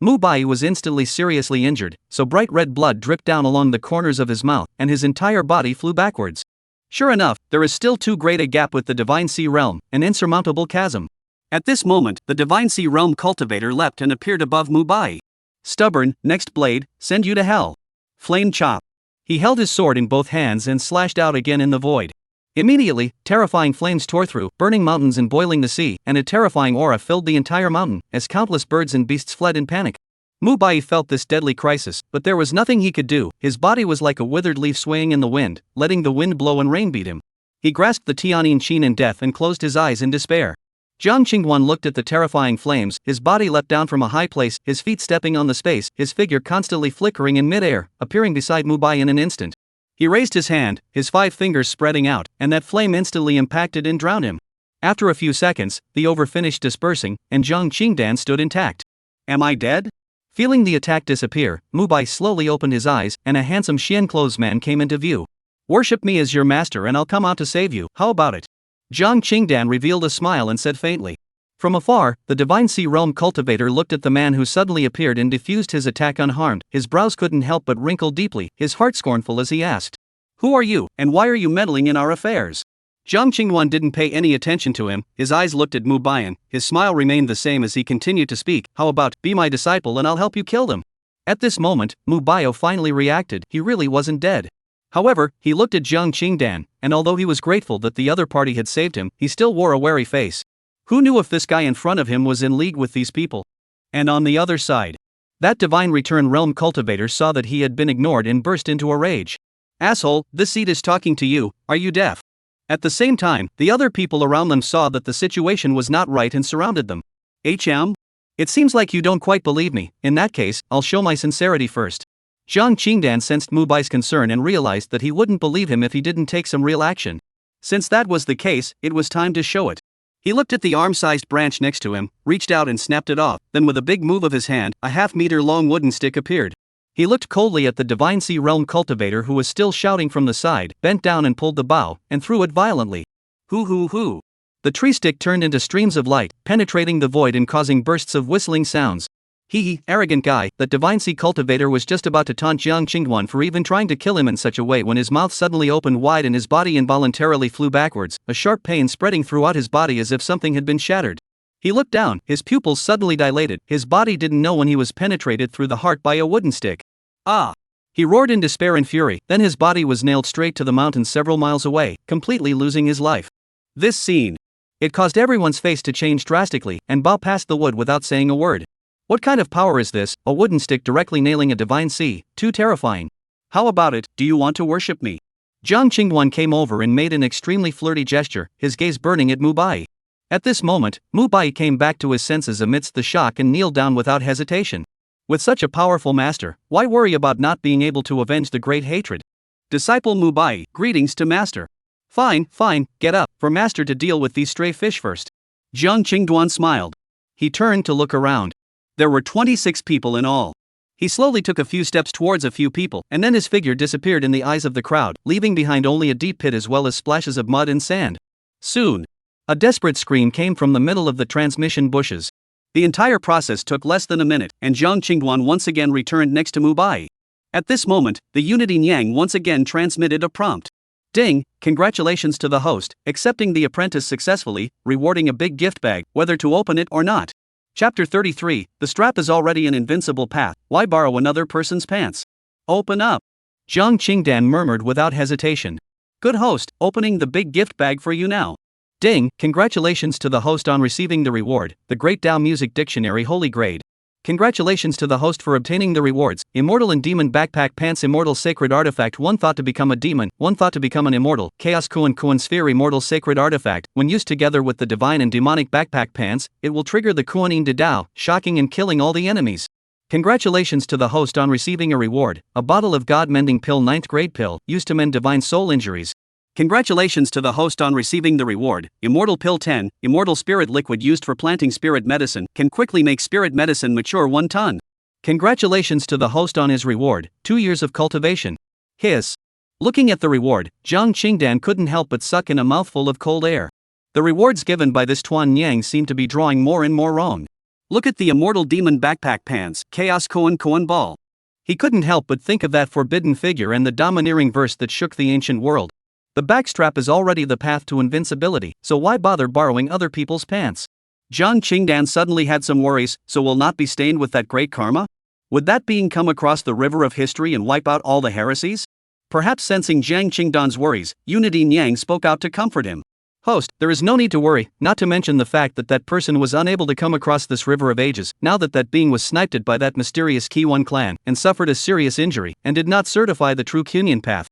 Mubai was instantly seriously injured, so bright red blood dripped down along the corners of his mouth, and his entire body flew backwards. Sure enough, there is still too great a gap with the Divine Sea realm, an insurmountable chasm. At this moment, the Divine Sea Realm cultivator leapt and appeared above Mubai. Stubborn, next blade, send you to hell. Flame chop. He held his sword in both hands and slashed out again in the void. Immediately, terrifying flames tore through, burning mountains and boiling the sea, and a terrifying aura filled the entire mountain, as countless birds and beasts fled in panic. Mubai felt this deadly crisis, but there was nothing he could do. His body was like a withered leaf swaying in the wind, letting the wind blow and rain beat him. He grasped the Tianyin Qin in death and closed his eyes in despair. Jiang Qingdan looked at the terrifying flames, his body leapt down from a high place, his feet stepping on the space, his figure constantly flickering in mid-air, appearing beside Mubai in an instant. He raised his hand, his 5 fingers spreading out, and that flame instantly impacted and drowned him. After a few seconds, the over finished dispersing, and Jiang Qingdan stood intact. Am I dead? Feeling the attack disappear, Mubai slowly opened his eyes, and a handsome Xian clothes man came into view. Worship me as your master and I'll come out to save you, how about it? Jiang Qingdan revealed a smile and said faintly. From afar, the Divine Sea Realm cultivator looked at the man who suddenly appeared and diffused his attack unharmed. His brows couldn't help but wrinkle deeply, his heart scornful as he asked. Who are you, and why are you meddling in our affairs? Jiang Qingdan didn't pay any attention to him, his eyes looked at Mubai, his smile remained the same as he continued to speak. How about, be my disciple and I'll help you kill them? At this moment, Mubai finally reacted, he really wasn't dead. However, he looked at Jiang Qingdan, and although he was grateful that the other party had saved him, he still wore a wary face. Who knew if this guy in front of him was in league with these people? And on the other side, that Divine Return Realm cultivator saw that he had been ignored and burst into a rage. Asshole, this seed is talking to you, are you deaf? At the same time, the other people around them saw that the situation was not right and surrounded them. It seems like you don't quite believe me, in that case, I'll show my sincerity first. Jiang Qingdan sensed Mubai's concern and realized that he wouldn't believe him if he didn't take some real action. Since that was the case, it was time to show it. He looked at the arm-sized branch next to him, reached out and snapped it off, then with a big move of his hand, a half-meter-long wooden stick appeared. He looked coldly at the Divine Sea Realm cultivator who was still shouting from the side, bent down and pulled the bough, and threw it violently. Hoo hoo hoo. The tree stick turned into streams of light, penetrating the void and causing bursts of whistling sounds. He, arrogant guy, that Divine Sea cultivator was just about to taunt Jiang Qingduan for even trying to kill him in such a way when his mouth suddenly opened wide and his body involuntarily flew backwards, a sharp pain spreading throughout his body as if something had been shattered. He looked down, his pupils suddenly dilated, his body didn't know when he was penetrated through the heart by a wooden stick. Ah! He roared in despair and fury, then his body was nailed straight to the mountain several miles away, completely losing his life. This scene. It caused everyone's face to change drastically, and bow past the wood without saying a word. What kind of power is this, a wooden stick directly nailing a divine sea, too terrifying. How about it, do you want to worship me? Jiang Qingduan came over and made an extremely flirty gesture, his gaze burning at Mu Bai. At this moment, Mu Bai came back to his senses amidst the shock and kneeled down without hesitation. With such a powerful master, why worry about not being able to avenge the great hatred? Disciple Mu Bai, greetings to master. Fine, get up, for master to deal with these stray fish first. Jiang Qingduan smiled. He turned to look around. There were 26 people in all. He slowly took a few steps towards a few people, and then his figure disappeared in the eyes of the crowd, leaving behind only a deep pit as well as splashes of mud and sand. Soon, a desperate scream came from the middle of the transmission bushes. The entire process took less than a minute, and Jiang Qingduan once again returned next to Mu Bai. At this moment, the Unity Nyang once again transmitted a prompt. Ding, congratulations to the host, accepting the apprentice successfully, rewarding a big gift bag, whether to open it or not. Chapter 33, the strap is already an invincible path, why borrow another person's pants? Open up. Jiang Qingdan murmured without hesitation. Good host, opening the big gift bag for you now. Ding, congratulations to the host on receiving the reward, the Great Tao Music Dictionary Holy Grade. Congratulations to the host for obtaining the rewards, Immortal and Demon Backpack Pants Immortal Sacred Artifact 1 thought to become a demon, 1 thought to become an immortal, Chaos Kuan Sphere Immortal Sacred Artifact, when used together with the Divine and Demonic Backpack Pants, it will trigger the Kuanin de Dao, shocking and killing all the enemies. Congratulations to the host on receiving a reward, a bottle of God Mending Pill 9th grade pill, used to mend divine soul injuries. Congratulations to the host on receiving the reward, Immortal Pill 10, Immortal Spirit Liquid used for planting spirit medicine, can quickly make spirit medicine mature 1 ton. Congratulations to the host on his reward, 2 years of cultivation. Hiss. Looking at the reward, Jiang Qingdan couldn't help but suck in a mouthful of cold air. The rewards given by this Tuan Yang seemed to be drawing more and more wrong. Look at the Immortal Demon Backpack Pants, Chaos Kuan Ball. He couldn't help but think of that forbidden figure and the domineering verse that shook the ancient world. The backstrap is already the path to invincibility, so why bother borrowing other people's pants? Jiang Qingdan suddenly had some worries, so will not be stained with that great karma? Would that being come across the river of history and wipe out all the heresies? Perhaps sensing Jiang Qingdan's worries, Unity Nyang spoke out to comfort him. Host, there is no need to worry, not to mention the fact that that person was unable to come across this river of ages, now that that being was sniped by that mysterious Kiwan clan, and suffered a serious injury, and did not certify the true Kunyan path.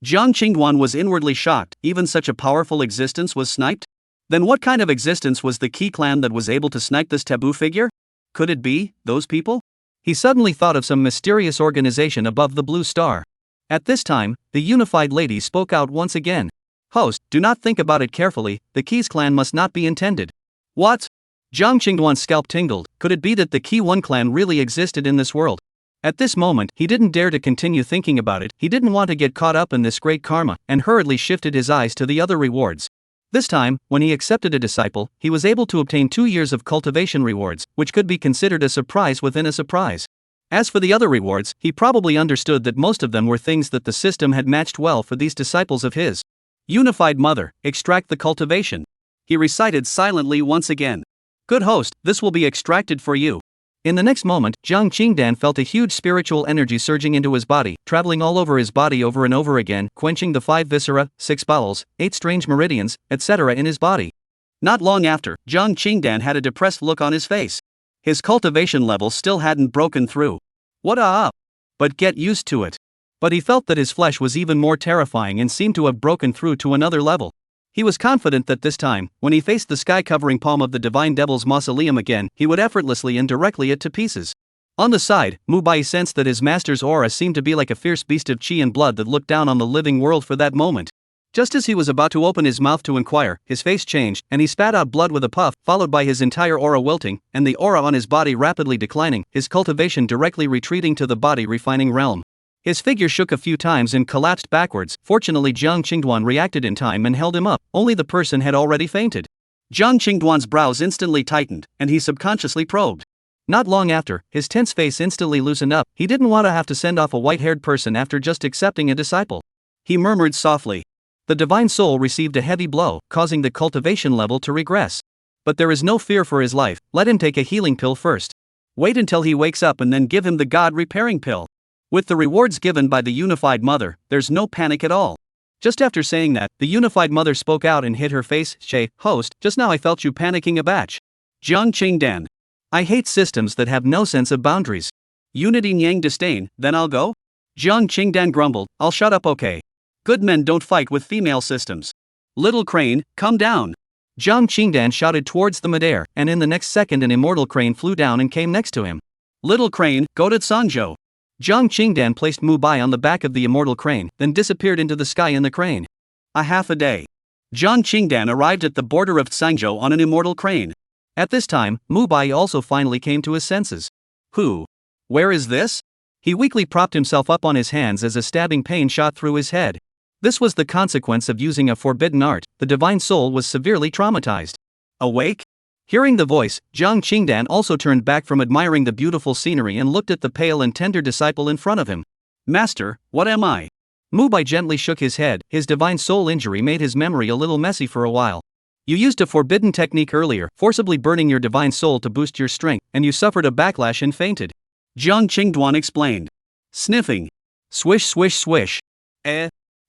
Jiang Qingduan was inwardly shocked, even such a powerful existence was sniped? Then what kind of existence was the Qi clan that was able to snipe this taboo figure? Could it be, those people? He suddenly thought of some mysterious organization above the blue star. At this time, the unified lady spoke out once again. Host, do not think about it carefully, the Qi's clan must not be intended. What? Jiang Qingduan's scalp tingled, could it be that the Qi One clan really existed in this world? At this moment, he didn't dare to continue thinking about it, he didn't want to get caught up in this great karma, and hurriedly shifted his eyes to the other rewards. This time, when he accepted a disciple, he was able to obtain 2 years of cultivation rewards, which could be considered a surprise within a surprise. As for the other rewards, he probably understood that most of them were things that the system had matched well for these disciples of his. Unified Mother, extract the cultivation. He recited silently once again. Good host, this will be extracted for you. In the next moment, Jiang Qingdan felt a huge spiritual energy surging into his body, traveling all over his body over and over again, quenching the 5 viscera, 6 bowels, 8 strange meridians, etc. in his body. Not long after, Jiang Qingdan had a depressed look on his face. His cultivation level still hadn't broken through. What up? But get used to it. But he felt that his flesh was even more terrifying and seemed to have broken through to another level. He was confident that this time, when he faced the sky-covering palm of the Divine Devil's mausoleum again, he would effortlessly and directly it to pieces. On the side, Mu Bai sensed that his master's aura seemed to be like a fierce beast of qi and blood that looked down on the living world for that moment. Just as he was about to open his mouth to inquire, his face changed, and he spat out blood with a puff, followed by his entire aura wilting, and the aura on his body rapidly declining, his cultivation directly retreating to the body refining realm. His figure shook a few times and collapsed backwards. Fortunately, Jiang Qingduan reacted in time and held him up, only the person had already fainted. Jiang Qingduan's brows instantly tightened, and he subconsciously probed. Not long after, his tense face instantly loosened up. He didn't want to have to send off a white-haired person after just accepting a disciple. He murmured softly. The divine soul received a heavy blow, causing the cultivation level to regress. But there is no fear for his life. Let him take a healing pill first. Wait until he wakes up and then give him the God-repairing pill. With the rewards given by the Unified Mother, there's no panic at all. Just after saying that, the Unified Mother spoke out and hid her face. Shay, host, just now I felt you panicking a batch. Jiang Qingdan. I hate systems that have no sense of boundaries. Unity Yang disdain, then I'll go? Jiang Qingdan grumbled, I'll shut up okay. Good men don't fight with female systems. Little crane, come down. Jiang Qingdan shouted towards the midair, and in the next second an immortal crane flew down and came next to him. Little crane, go to Sanzhou. Jiang Qingdan placed Mu Bai on the back of the immortal crane, then disappeared into the sky in the crane. A half a day. Jiang Qingdan arrived at the border of Sangzhou on an immortal crane. At this time, Mu Bai also finally came to his senses. Who? Where is this? He weakly propped himself up on his hands as a stabbing pain shot through his head. This was the consequence of using a forbidden art. The divine soul was severely traumatized. Awake? Hearing the voice, Jiang Qingdan also turned back from admiring the beautiful scenery and looked at the pale and tender disciple in front of him. Master, what am I? Mu Bai gently shook his head. His divine soul injury made his memory a little messy for a while. You used a forbidden technique earlier, forcibly burning your divine soul to boost your strength, and you suffered a backlash and fainted. Jiang Qingduan explained. Sniffing. Swish swish swish.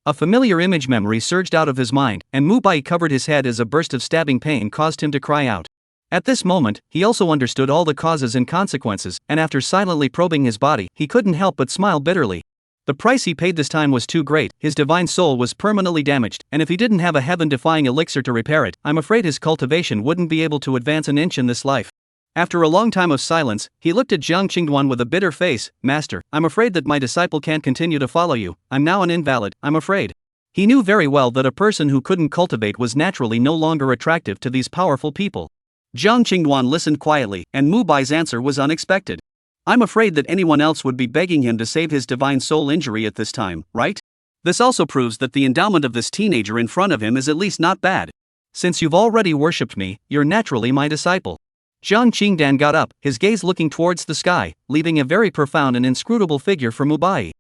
A familiar image memory surged out of his mind, and Mu Bai covered his head as a burst of stabbing pain caused him to cry out. At this moment, he also understood all the causes and consequences, and after silently probing his body, he couldn't help but smile bitterly. The price he paid this time was too great. His divine soul was permanently damaged, and if he didn't have a heaven-defying elixir to repair it, I'm afraid his cultivation wouldn't be able to advance an inch in this life. After a long time of silence, he looked at Jiang Qingduan with a bitter face. Master, I'm afraid that my disciple can't continue to follow you. I'm now an invalid, I'm afraid. He knew very well that a person who couldn't cultivate was naturally no longer attractive to these powerful people. Jiang Qingduan listened quietly, and Mu Bai's answer was unexpected. I'm afraid that anyone else would be begging him to save his divine soul injury at this time, right? This also proves that the endowment of this teenager in front of him is at least not bad. Since you've already worshipped me, you're naturally my disciple. Jiang Qingdan got up, his gaze looking towards the sky, leaving a very profound and inscrutable figure for Mu Bai.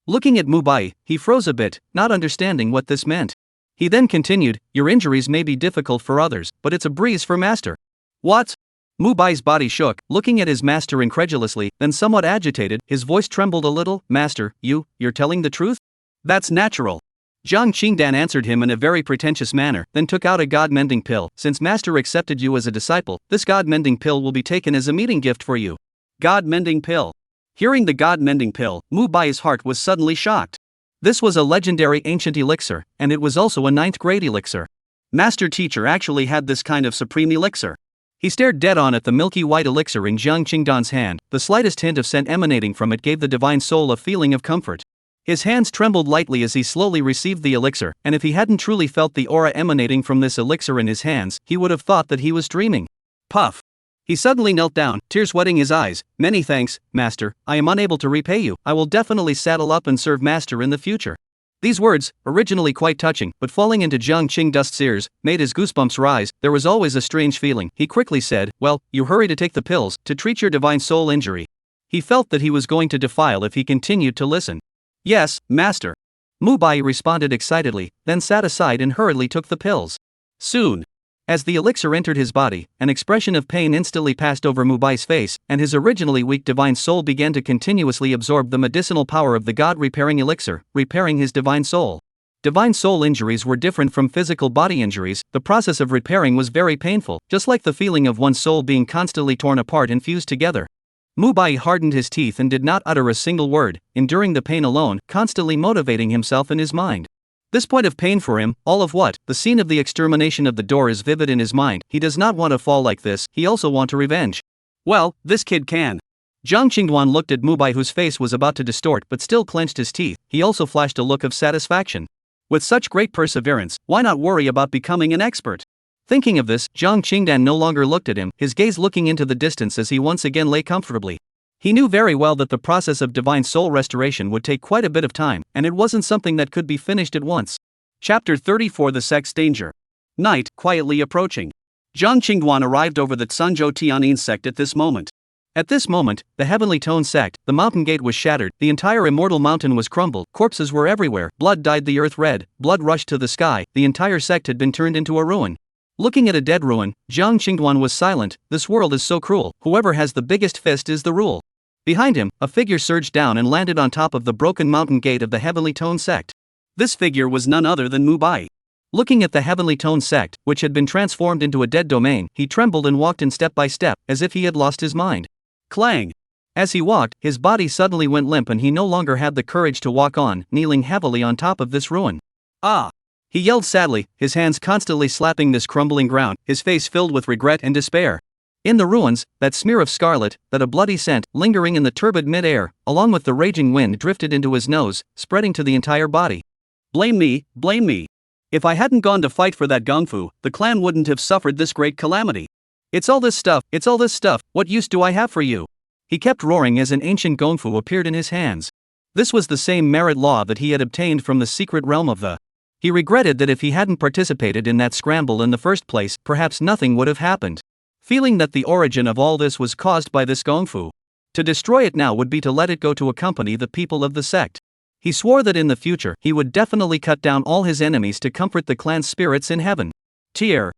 Looking at Mu Bai, he froze a bit, not understanding what this meant. He then continued, your injuries may be difficult for others, but it's a breeze for master. What? Mu Bai's body shook, looking at his master incredulously, then somewhat agitated, his voice trembled a little. Master, you're telling the truth? That's natural. Jiang Qingdan answered him in a very pretentious manner, then took out a god-mending pill. Since master accepted you as a disciple, this god-mending pill will be taken as a meeting gift for you. God-mending pill. Hearing the god-mending pill, Mu Bai's heart was suddenly shocked. This was a legendary ancient elixir, and it was also a 9th grade elixir. Master teacher actually had this kind of supreme elixir. He stared dead-on at the milky white elixir in Jiang Qingdan's hand. The slightest hint of scent emanating from it gave the divine soul a feeling of comfort. His hands trembled lightly as he slowly received the elixir, and if he hadn't truly felt the aura emanating from this elixir in his hands, he would have thought that he was dreaming. Puff. He suddenly knelt down, tears wetting his eyes. Many thanks, master, I am unable to repay you. I will definitely saddle up and serve master in the future. These words, originally quite touching, but falling into Jiang Qingdan's ears, made his goosebumps rise. There was always a strange feeling. He quickly said, well, you hurry to take the pills, to treat your divine soul injury. He felt that he was going to defile if he continued to listen. Yes, master. Mu Bai responded excitedly, then sat aside and hurriedly took the pills. Soon. As the elixir entered his body, an expression of pain instantly passed over Mu Bai's face, and his originally weak divine soul began to continuously absorb the medicinal power of the god-repairing elixir, repairing his divine soul. Divine soul injuries were different from physical body injuries. The process of repairing was very painful, just like the feeling of one's soul being constantly torn apart and fused together. Mu Bai hardened his teeth and did not utter a single word, enduring the pain alone, constantly motivating himself in his mind. This point of pain for him, all of what? The scene of the extermination of the door is vivid in his mind. He does not want to fall like this, he also wants to revenge. Well, this kid can. Jiang Qingduan looked at Mu Bai, whose face was about to distort but still clenched his teeth. He also flashed a look of satisfaction. With such great perseverance, why not worry about becoming an expert? Thinking of this, Jiang Qingdan no longer looked at him, his gaze looking into the distance as he once again lay comfortably. He knew very well that the process of divine soul restoration would take quite a bit of time, and it wasn't something that could be finished at once. Chapter 34 The Sect's Danger. Night, quietly approaching. Jiang Qingduan arrived over the Tsunzhou Tianin sect at this moment. At this moment, the Heavenly Tone sect, the mountain gate was shattered, the entire Immortal mountain was crumbled, corpses were everywhere, blood dyed the earth red, blood rushed to the sky, the entire sect had been turned into a ruin. Looking at a dead ruin, Jiang Qingduan was silent. This world is so cruel, whoever has the biggest fist is the rule. Behind him, a figure surged down and landed on top of the broken mountain gate of the Heavenly Tone sect. This figure was none other than Mu Bai. Looking at the Heavenly Tone sect, which had been transformed into a dead domain, he trembled and walked in step by step, as if he had lost his mind. Clang! As he walked, his body suddenly went limp and he no longer had the courage to walk on, kneeling heavily on top of this ruin. Ah! He yelled sadly, his hands constantly slapping this crumbling ground, his face filled with regret and despair. In the ruins, that smear of scarlet, that a bloody scent, lingering in the turbid mid-air, along with the raging wind drifted into his nose, spreading to the entire body. Blame me, blame me. If I hadn't gone to fight for that Gongfu, the clan wouldn't have suffered this great calamity. It's all this stuff, what use do I have for you? He kept roaring as an ancient Gongfu appeared in his hands. This was the same merit law that he had obtained from the secret realm of the. He regretted that if he hadn't participated in that scramble in the first place, perhaps nothing would have happened. Feeling that the origin of all this was caused by this Gongfu. To destroy it now would be to let it go to accompany the people of the sect. He swore that in the future he would definitely cut down all his enemies to comfort the clan's spirits in heaven. Tear.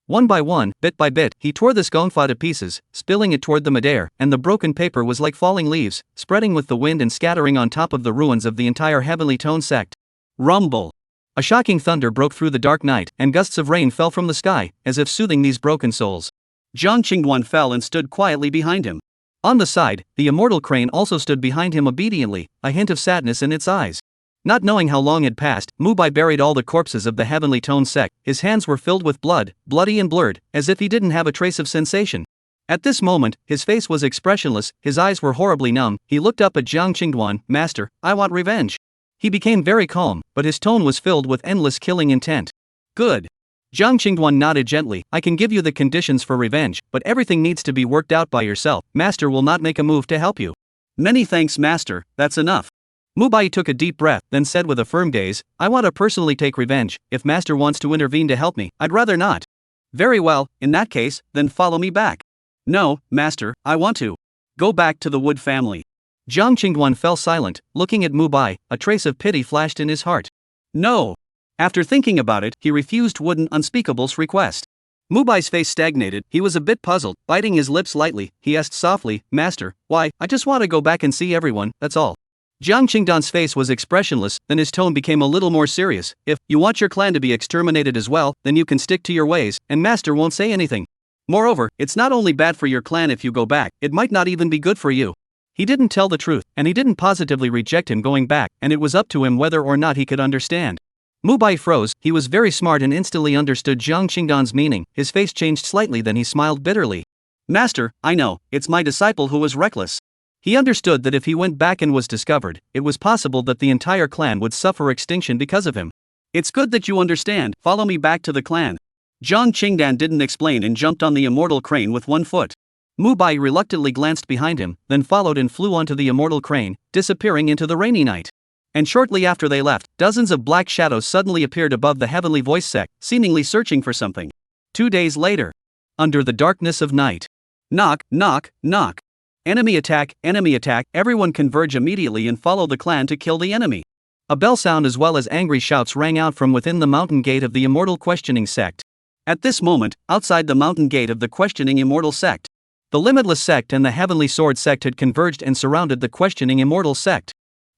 One by one, bit by bit, he tore this Gongfa to pieces, spilling it toward the midair, and the broken paper was like falling leaves, spreading with the wind and scattering on top of the ruins of the entire Heavenly Tone sect. Rumble! A shocking thunder broke through the dark night, and gusts of rain fell from the sky, as if soothing these broken souls. Jiang Qingduan fell and stood quietly behind him. On the side, the Immortal crane also stood behind him obediently, a hint of sadness in its eyes. Not knowing how long had passed, Mu Bai buried all the corpses of the Heavenly Tone sect. His hands were filled with blood, bloody and blurred, as if he didn't have a trace of sensation. At this moment, his face was expressionless, his eyes were horribly numb. He looked up at Jiang Qingduan. Master, I want revenge. He became very calm, but his tone was filled with endless killing intent. Good. Jiang Qingduan nodded gently. I can give you the conditions for revenge, but everything needs to be worked out by yourself. Master will not make a move to help you. Many thanks, Master, that's enough. Mu Bai took a deep breath, then said with a firm gaze, I want to personally take revenge. If Master wants to intervene to help me, I'd rather not. Very well, in that case, then follow me back. No, Master, I want to. Go back to the Wood family. Jiang Qingduan fell silent, looking at Mu Bai. A trace of pity flashed in his heart. No. After thinking about it, he refused Wooden Unspeakable's request. Mu Bai's face stagnated, he was a bit puzzled. Biting his lips lightly, he asked softly, Master, why? I just want to go back and see everyone, that's all. Jiang Qingduan's face was expressionless, then his tone became a little more serious. If you want your clan to be exterminated as well, then you can stick to your ways, and Master won't say anything. Moreover, it's not only bad for your clan if you go back, it might not even be good for you. He didn't tell the truth, and he didn't positively reject him going back, and it was up to him whether or not he could understand. Mu Bai froze. He was very smart and instantly understood Jiang Qingduan's meaning. His face changed slightly, then he smiled bitterly. Master, I know, it's my disciple who was reckless. He understood that if he went back and was discovered, it was possible that the entire clan would suffer extinction because of him. It's good that you understand. Follow me back to the clan. Jiang Qingduan didn't explain and jumped on the Immortal crane with one foot. Mu Bai reluctantly glanced behind him, then followed and flew onto the Immortal crane, disappearing into the rainy night. And shortly after they left, dozens of black shadows suddenly appeared above the Heavenly Voice sect, seemingly searching for something. 2 days later. Under the darkness of night. Knock, knock, knock. Enemy attack, everyone converge immediately and follow the clan to kill the enemy. A bell sound as well as angry shouts rang out from within the mountain gate of the Immortal Questioning sect. At this moment, outside the mountain gate of the Questioning Immortal sect, the Limitless sect and the Heavenly Sword sect had converged and surrounded the Questioning Immortal sect.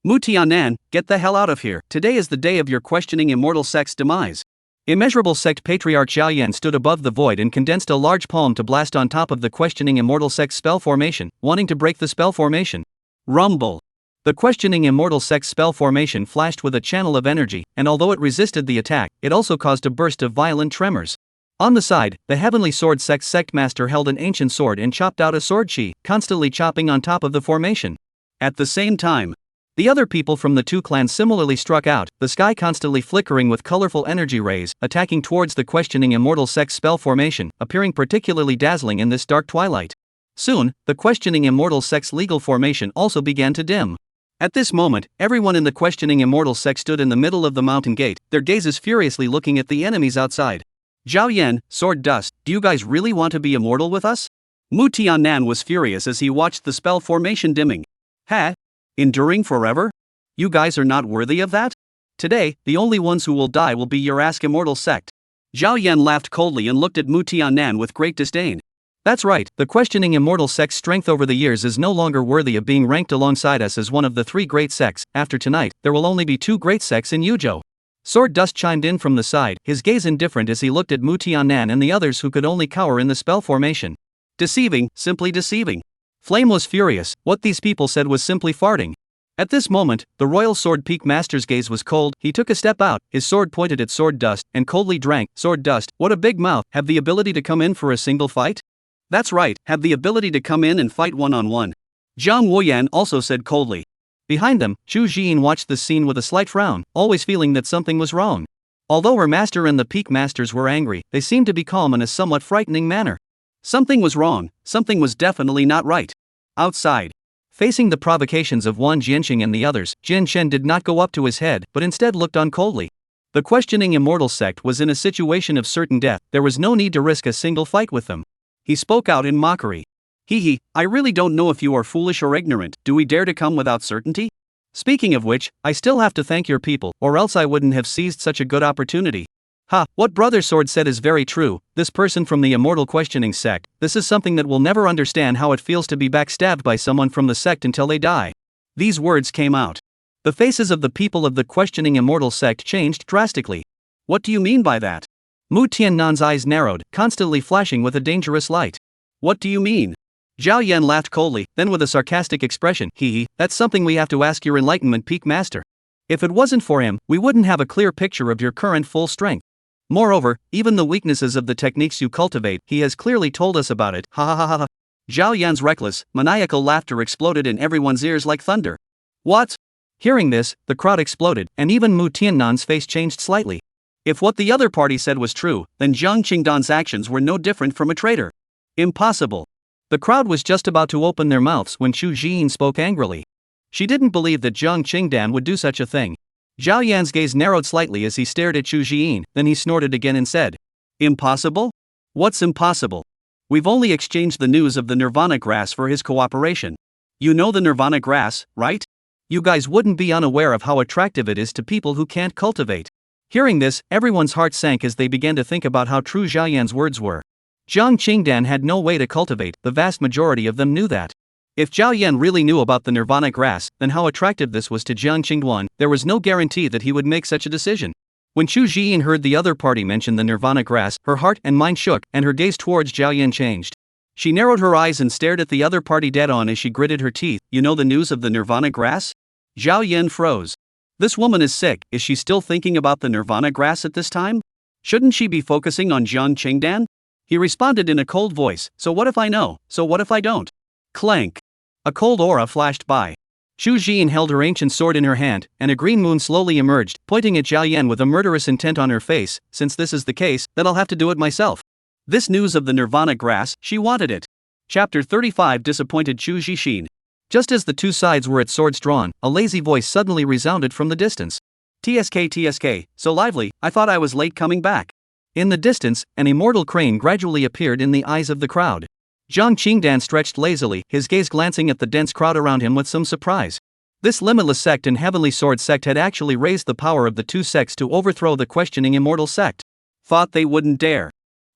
Mu Tianan, get the hell out of here. Today is the day of your Questioning Immortal sect's demise. Immeasurable sect Patriarch Xiao Yan stood above the void and condensed a large palm to blast on top of the Questioning Immortal sect's spell formation, wanting to break the spell formation. Rumble. The Questioning Immortal sect's spell formation flashed with a channel of energy, and although it resisted the attack, it also caused a burst of violent tremors. On the side, the Heavenly Sword sect's sect master held an ancient sword and chopped out a sword chi, constantly chopping on top of the formation. At the same time, The other people from the two clans similarly struck out, the sky constantly flickering with colorful energy rays, attacking towards the questioning Immortal sect's spell formation, appearing particularly dazzling in this dark twilight. Soon, the questioning Immortal sect's legal formation also began to dim. At this moment, everyone in the questioning Immortal sect stood in the middle of the mountain gate, their gazes furiously looking at the enemies outside. Zhao Yan, Sword Dust, do you guys really want to be immortal with us? Mu Tianan was furious as he watched the spell formation dimming. Ha? Enduring forever? You guys are not worthy of that? Today, the only ones who will die will be your ask Immortal sect. Zhao Yan laughed coldly and looked at Mu Tianan with great disdain. That's right, the questioning Immortal sect's strength over the years is no longer worthy of being ranked alongside us as one of the 3 great sects. After tonight, there will only be 2 great sects in Yuzhou. Sword Dust chimed in from the side, his gaze indifferent as he looked at Mu Tianan and the others who could only cower in the spell formation. Deceiving, simply deceiving. Flame was furious, what these people said was simply farting. At this moment, the Royal Sword Peak Master's gaze was cold, he took a step out, his sword pointed at Sword Dust, and coldly drank. Sword Dust, what a big mouth, have the ability to come in for a single fight? That's right, have the ability to come in and fight one-on-one. Zhang Wuyan also said coldly. Behind them, Chu Jin watched the scene with a slight frown, always feeling that something was wrong. Although her master and the Peak Masters were angry, they seemed to be calm in a somewhat frightening manner. Something was wrong, something was definitely not right. Outside. Facing the provocations of Wan Jianxing and the others, Jin Shen did not go up to his head, but instead looked on coldly. The questioning Immortal sect was in a situation of certain death, there was no need to risk a single fight with them. He spoke out in mockery. Hee, I really don't know if you are foolish or ignorant, do we dare to come without certainty? Speaking of which, I still have to thank your people, or else I wouldn't have seized such a good opportunity. Ha, what Brother Sword said is very true, this person from the Immortal questioning sect, this is something that will never understand how it feels to be backstabbed by someone from the sect until they die. These words came out. The faces of the people of the questioning Immortal sect changed drastically. What do you mean by that? Mu Tiannan's eyes narrowed, constantly flashing with a dangerous light. What do you mean? Zhao Yan laughed coldly, then with a sarcastic expression, that's something we have to ask your Enlightenment Peak Master. If it wasn't for him, we wouldn't have a clear picture of your current full strength. Moreover, even the weaknesses of the techniques you cultivate, he has clearly told us about it. Ha ha ha ha. Zhao Yan's reckless, maniacal laughter exploded in everyone's ears like thunder. What? Hearing this, the crowd exploded, and even Mu Tiannan's face changed slightly. If what the other party said was true, then Zhang Qingdan's actions were no different from a traitor. Impossible. The crowd was just about to open their mouths when Chu Jin spoke angrily. She didn't believe that Zhang Qingdan would do such a thing. Zhao Yan's gaze narrowed slightly as he stared at Chu Jin, then he snorted again and said, Impossible? What's impossible? We've only exchanged the news of the Nirvana grass for his cooperation. You know the Nirvana grass, right? You guys wouldn't be unaware of how attractive it is to people who can't cultivate. Hearing this, everyone's heart sank as they began to think about how true Zhao Yan's words were. Zhang Qingdan had no way to cultivate, the vast majority of them knew that. If Zhao Yan really knew about the Nirvana grass, then how attractive this was to Jiang Qingduan, there was no guarantee that he would make such a decision. When Chu Jin heard the other party mention the Nirvana grass, her heart and mind shook, and her gaze towards Zhao Yan changed. She narrowed her eyes and stared at the other party dead on as she gritted her teeth. You know the news of the Nirvana grass? Zhao Yan froze. This woman is sick, is she still thinking about the Nirvana grass at this time? Shouldn't she be focusing on Jiang Qingdan? He responded in a cold voice, so what if I know, so what if I don't? Clank. A cold aura flashed by. Chu Jin held her ancient sword in her hand, and a green moon slowly emerged, pointing at Zhao Yan with a murderous intent on her face. Since this is the case, then I'll have to do it myself. This news of the Nirvana grass, she wanted it. Chapter 35 disappointed Chu Jixin. Just as the two sides were at swords drawn, a lazy voice suddenly resounded from the distance. TSK, so lively, I thought I was late coming back. In the distance, an immortal crane gradually appeared in the eyes of the crowd. Jiang Qingdan stretched lazily, his gaze glancing at the dense crowd around him with some surprise. This limitless sect and heavenly sword sect had actually raised the power of the two sects to overthrow the questioning immortal sect. Thought they wouldn't dare.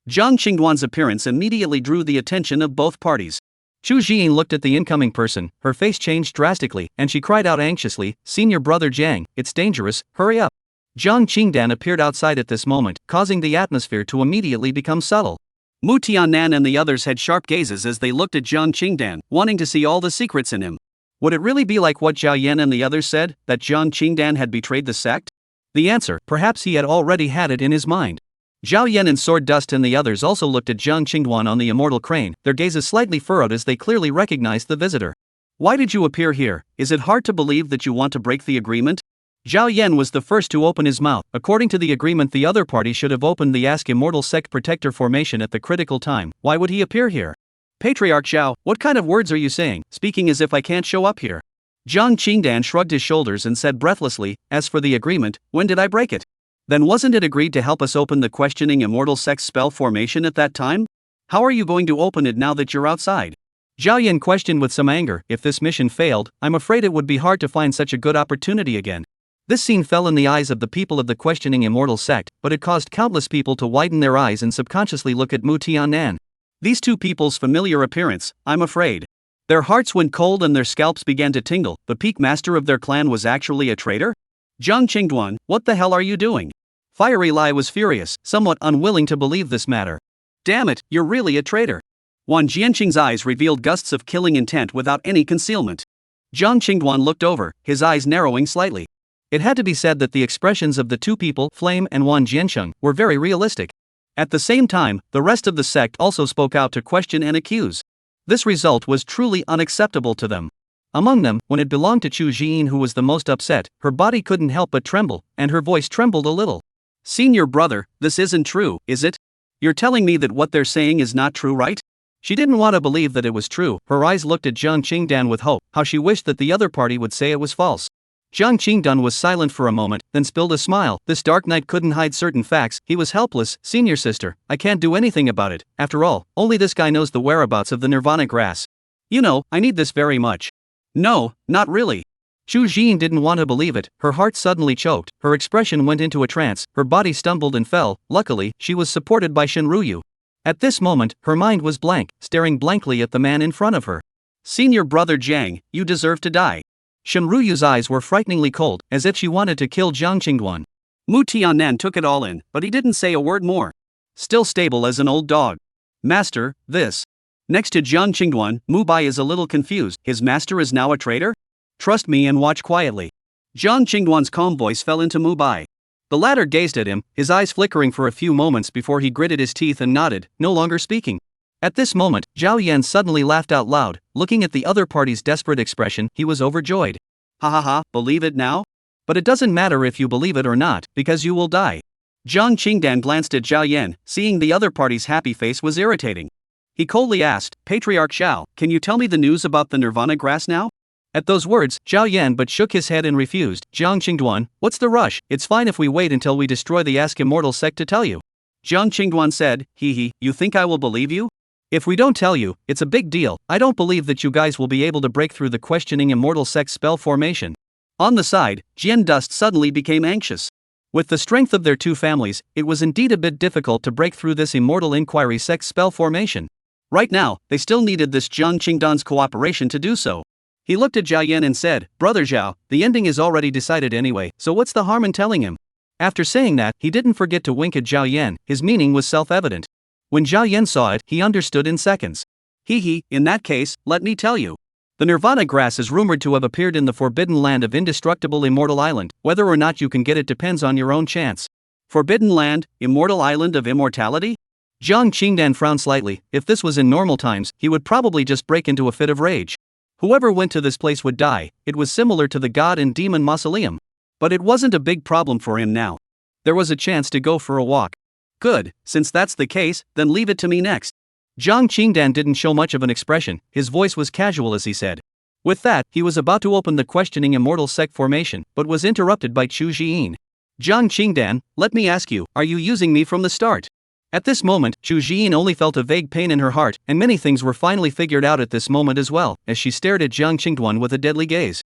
Jiang Qingduan's appearance immediately drew the attention of both parties. Chu Jin looked at the incoming person, her face changed drastically, and she cried out anxiously, Senior Brother Jiang, it's dangerous, hurry up. Jiang Qingdan appeared outside at this moment, causing the atmosphere to immediately become subtle. Mu Tianan and the others had sharp gazes as they looked at Jiang Qingdan, wanting to see all the secrets in him. Would it really be like what Zhao Yan and the others said, that Jiang Qingdan had betrayed the sect? The answer, perhaps he had already had it in his mind. Zhao Yan and Sword Dust and the others also looked at Jiang Qingduan on the immortal crane, their gazes slightly furrowed as they clearly recognized the visitor. Why did you appear here? Is it hard to believe that you want to break the agreement? Zhao Yan was the first to open his mouth. According to the agreement, the other party should have opened the Ask Immortal Sect Protector formation at the critical time. Why would he appear here? Patriarch Zhao, what kind of words are you saying, speaking as if I can't show up here? Jiang Qingdan shrugged his shoulders and said breathlessly, as for the agreement, when did I break it? Then wasn't it agreed to help us open the questioning Immortal Sect spell formation at that time? How are you going to open it now that you're outside? Zhao Yan questioned with some anger. If this mission failed, I'm afraid it would be hard to find such a good opportunity again. This scene fell in the eyes of the people of the questioning Immortal Sect, but it caused countless people to widen their eyes and subconsciously look at Mu Tianan. These two people's familiar appearance, I'm afraid. Their hearts went cold and their scalps began to tingle. The peak master of their clan was actually a traitor? Zhang Qingduan, what the hell are you doing? Fiery Lai was furious, somewhat unwilling to believe this matter. Damn it, you're really a traitor. Wan Jianqing's eyes revealed gusts of killing intent without any concealment. Zhang Qingduan looked over, his eyes narrowing slightly. It had to be said that the expressions of the two people, Flame and Wan Jiansheng, were very realistic. At the same time, the rest of the sect also spoke out to question and accuse. This result was truly unacceptable to them. Among them, when it belonged to Chu Jiyin, who was the most upset, her body couldn't help but tremble, and her voice trembled a little. Senior brother, this isn't true, is it? You're telling me that what they're saying is not true, right? She didn't want to believe that it was true. Her eyes looked at Jiang Qingdan with hope, how she wished that the other party would say it was false. Jiang Qingdan was silent for a moment, then spilled a smile. This dark knight couldn't hide certain facts. He was helpless. Senior sister, I can't do anything about it. After all, only this guy knows the whereabouts of the Nirvana grass. You know, I need this very much. No, not really. Chu Jin didn't want to believe it. Her heart suddenly choked. Her expression went into a trance. Her body stumbled and fell. Luckily, she was supported by Shinryu. At this moment, her mind was blank, staring blankly at the man in front of her. Senior brother Jiang, you deserve to die. Shinryu's eyes were frighteningly cold, as if she wanted to kill Jiang Qingduan. Mu Tianan took it all in, but he didn't say a word more. Still stable as an old dog. Master, this. Next to Jiang Qingduan, Mu Bai is a little confused. His master is now a traitor? Trust me and watch quietly. Jiang Qingduan's calm voice fell into Mu Bai. The latter gazed at him, his eyes flickering for a few moments before he gritted his teeth and nodded, no longer speaking. At this moment, Zhao Yan suddenly laughed out loud. Looking at the other party's desperate expression, he was overjoyed. Ha ha ha, believe it now? But it doesn't matter if you believe it or not, because you will die. Jiang Qingdan glanced at Zhao Yan, seeing the other party's happy face was irritating. He coldly asked, Patriarch Zhao, can you tell me the news about the Nirvana grass now? At those words, Zhao Yan but shook his head and refused. Jiang Qingduan, what's the rush? It's fine if we wait until we destroy the Ask Immortal Sect to tell you. Jiang Qingduan said, you think I will believe you? If we don't tell you, it's a big deal. I don't believe that you guys will be able to break through the questioning Immortal Sect spell formation. On the side, Jian Dust suddenly became anxious. With the strength of their two families, it was indeed a bit difficult to break through this Immortal Inquiry Sect spell formation. Right now, they still needed this Jiang Qingdan's cooperation to do so. He looked at Zhao Yan and said, Brother Zhao, the ending is already decided anyway, so what's the harm in telling him? After saying that, he didn't forget to wink at Zhao Yan. His meaning was self-evident. When Zhao Yan saw it, he understood in seconds. In that case, let me tell you. The Nirvana grass is rumored to have appeared in the forbidden land of indestructible Immortal Island. Whether or not you can get it depends on your own chance. Forbidden land, Immortal Island of Immortality? Jiang Qingdan frowned slightly. If this was in normal times, he would probably just break into a fit of rage. Whoever went to this place would die. It was similar to the god and demon mausoleum. But it wasn't a big problem for him now. There was a chance to go for a walk. Good, since that's the case, then leave it to me next. Jiang Qingdan didn't show much of an expression, his voice was casual as he said. With that, he was about to open the questioning Immortal Sect formation, but was interrupted by Chu Jiyin. Jiang Qingdan, let me ask you, are you using me from the start? At this moment, Chu Jiyin only felt a vague pain in her heart, and many things were finally figured out at this moment as well, as she stared at Jiang Qingduan with a deadly gaze.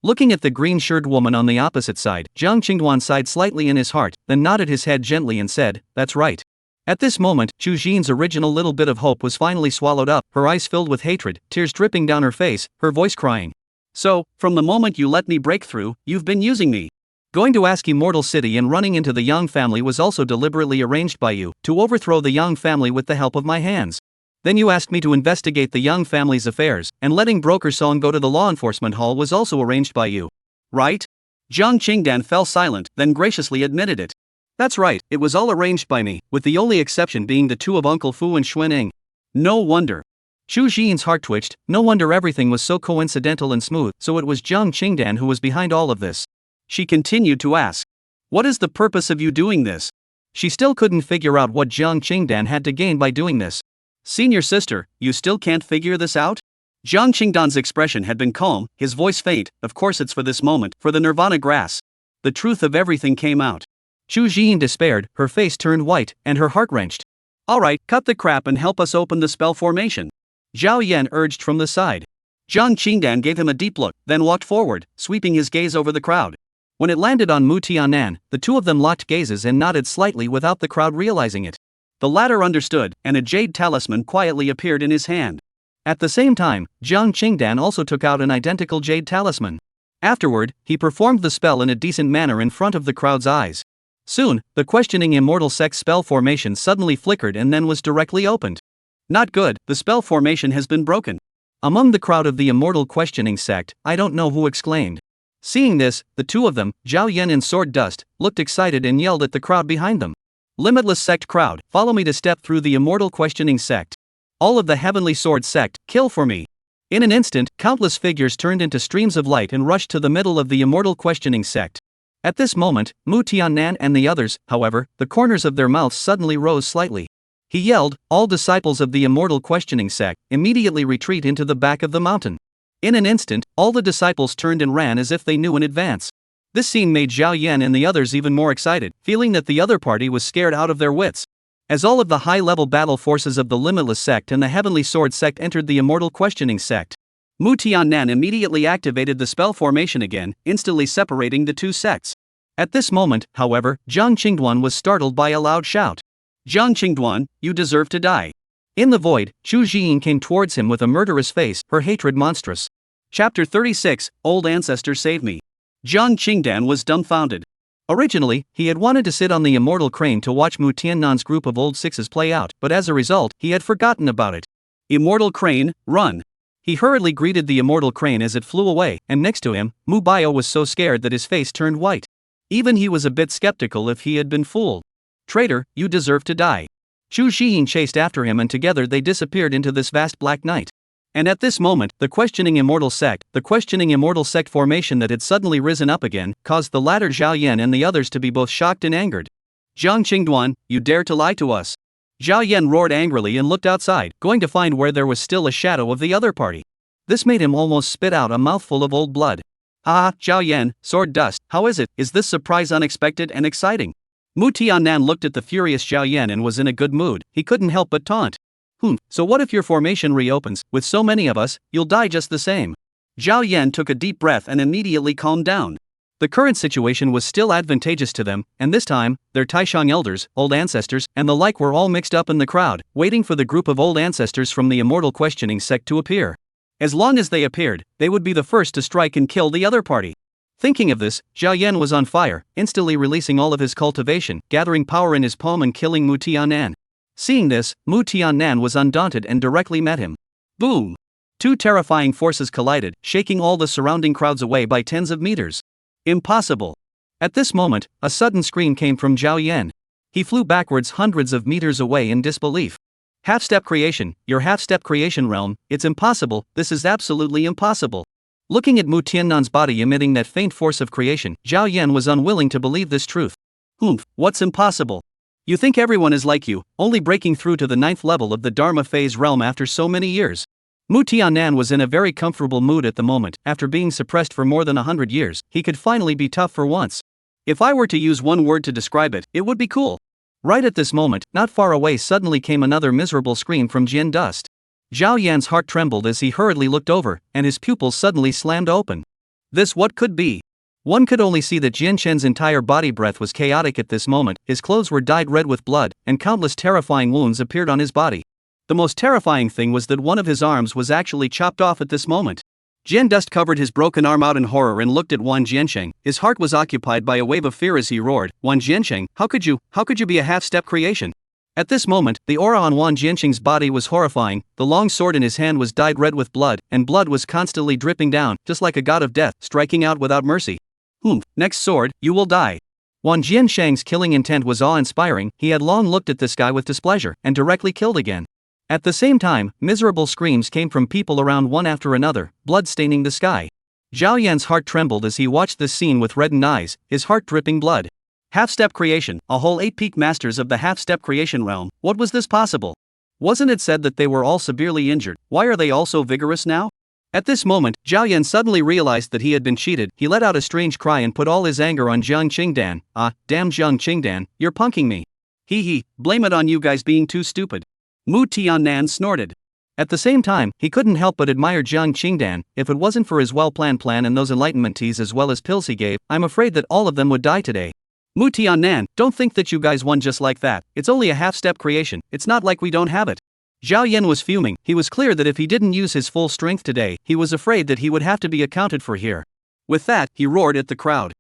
Looking at the green-shirted woman on the opposite side, Jiang Qingduan sighed slightly in his heart, then nodded his head gently and said, that's right. At this moment, Chu Jin's original little bit of hope was finally swallowed up, her eyes filled with hatred, tears dripping down her face, her voice crying. So, from the moment you let me break through, you've been using me. Going to Ask Immortal City and running into the Yang family was also deliberately arranged by you, to overthrow the Yang family with the help of my hands. Then you asked me to investigate the Yang family's affairs, and letting Broker Song go to the law enforcement hall was also arranged by you. Right? Jiang Qingdan fell silent, then graciously admitted it. That's right, it was all arranged by me, with the only exception being the two of Uncle Fu and Xuan Ing. No wonder. Xu Xian's heart twitched. No wonder everything was so coincidental and smooth, so it was Jiang Qingdan who was behind all of this. She continued to ask, "What is the purpose of you doing this?" She still couldn't figure out what Jiang Qingdan had to gain by doing this. "Senior sister, you still can't figure this out?" Jiang Qingdan's expression had been calm, his voice faint. "Of course it's for this moment, for the nirvana grass." The truth of everything came out. Xu Xian despaired, her face turned white, and her heart wrenched. "Alright, cut the crap and help us open the spell formation," Zhao Yan urged from the side. Jiang Qingdan gave him a deep look, then walked forward, sweeping his gaze over the crowd. When it landed on Mu Tianan, the two of them locked gazes and nodded slightly without the crowd realizing it. The latter understood, and a jade talisman quietly appeared in his hand. At the same time, Jiang Qingdan also took out an identical jade talisman. Afterward, he performed the spell in a decent manner in front of the crowd's eyes. Soon, the questioning Immortal sect spell formation suddenly flickered and then was directly opened. "Not good, the spell formation has been broken." Among the crowd of the Immortal questioning sect, I don't know who exclaimed. Seeing this, the two of them, Zhao Yan and Sword Dust, looked excited and yelled at the crowd behind them. "Limitless sect crowd, follow me to step through the Immortal questioning sect. All of the Heavenly Sword sect, kill for me." In an instant, countless figures turned into streams of light and rushed to the middle of the Immortal questioning sect. At this moment, Mu Tianan and the others, however, the corners of their mouths suddenly rose slightly. He yelled, "All disciples of the Immortal questioning sect, immediately retreat into the back of the mountain." In an instant, all the disciples turned and ran as if they knew in advance. This scene made Zhao Yan and the others even more excited, feeling that the other party was scared out of their wits. As all of the high-level battle forces of the Limitless sect and the Heavenly Sword sect entered the Immortal questioning sect, Mu Tianan immediately activated the spell formation again, instantly separating the two sects. At this moment, however, Jiang Qingduan was startled by a loud shout. "Jiang Qingduan, you deserve to die." In the void, Xu Xian came towards him with a murderous face, her hatred monstrous. Chapter 36, Old Ancestor Save Me. Jiang Qingdan was dumbfounded. Originally, he had wanted to sit on the Immortal crane to watch Mu Tiannan's group of old sixes play out, but as a result, he had forgotten about it. "Immortal crane, run." He hurriedly greeted the Immortal crane as it flew away, and next to him, Mu Bio was so scared that his face turned white. Even he was a bit skeptical if he had been fooled. "Traitor, you deserve to die." Xu Xian chased after him and together they disappeared into this vast black night. And at this moment, the questioning Immortal sect formation that had suddenly risen up again, caused the latter Zhao Yan and the others to be both shocked and angered. "Jiang Qingduan, you dare to lie to us?" Zhao Yan roared angrily and looked outside, going to find where there was still a shadow of the other party. This made him almost spit out a mouthful of old blood. "Ah, Zhao Yan, Sword Dust, how is it? Is this surprise unexpected and exciting?" Mu Tianan looked at the furious Zhao Yan and was in a good mood. He couldn't help but taunt. So what if your formation reopens? With so many of us, you'll die just the same." Zhao Yan took a deep breath and immediately calmed down. The current situation was still advantageous to them, and this time, their Taishang elders, old ancestors, and the like were all mixed up in the crowd, waiting for the group of old ancestors from the Immortal questioning sect to appear. As long as they appeared, they would be the first to strike and kill the other party. Thinking of this, Zhao Yan was on fire, instantly releasing all of his cultivation, gathering power in his palm and killing Mu Tianan. Seeing this, Mu Tianan was undaunted and directly met him. Boom! Two terrifying forces collided, shaking all the surrounding crowds away by tens of meters. Impossible! At this moment, a sudden scream came from Zhao Yan. He flew backwards hundreds of meters away in disbelief. "Half-step creation, your half-step creation realm, it's impossible, this is absolutely impossible." Looking at Mu Tiannan's body emitting that faint force of creation, Zhao Yan was unwilling to believe this truth. What's impossible? You think everyone is like you, only breaking through to the 9th level of the Dharma phase realm after so many years. Mu Tianan was in a very comfortable mood at the moment. After being suppressed for more than 100 years, he could finally be tough for once. If I were to use one word to describe it, it would be cool. Right at this moment, not far away suddenly came another miserable scream from Jin Dust. Zhao Yan's heart trembled as he hurriedly looked over, and his pupils suddenly slammed open. This what could be? One could only see that Jian Shen's entire body breath was chaotic at this moment, his clothes were dyed red with blood, and countless terrifying wounds appeared on his body. The most terrifying thing was that one of his arms was actually chopped off at this moment. Jian Dust covered his broken arm out in horror and looked at Wan Jiansheng. His heart was occupied by a wave of fear as he roared, "Wan Jiansheng, how could you be a half-step creation?" At this moment, the aura on Wan Jiansheng's body was horrifying. The long sword in his hand was dyed red with blood, and blood was constantly dripping down, just like a god of death, striking out without mercy. Next sword, you will die." Wan Jiansheng's killing intent was awe-inspiring. He had long looked at this guy with displeasure, and directly killed again. At the same time, miserable screams came from people around one after another, blood staining the sky. Zhao Yan's heart trembled as he watched this scene with reddened eyes, his heart dripping blood. Half-step creation, a whole 8 peak masters of the half-step creation realm, what was this possible? Wasn't it said that they were all severely injured? Why are they all so vigorous now? At this moment, Zhao Yan suddenly realized that he had been cheated. He let out a strange cry and put all his anger on Jiang Qingdan. Ah, damn Jiang Qingdan, you're punking me. Hee, blame it on you guys being too stupid. Mu Tiannan snorted. At the same time, he couldn't help but admire Jiang Qingdan. If it wasn't for his well-planned plan and those enlightenment teas as well as pills he gave, I'm afraid that all of them would die today. Mu Tiannan, don't think that you guys won just like that. It's only a half-step creation, it's not like we don't have it. Zhao Yan was fuming. He was clear that if he didn't use his full strength today, he was afraid that he would have to be accounted for here. With that, he roared at the crowd.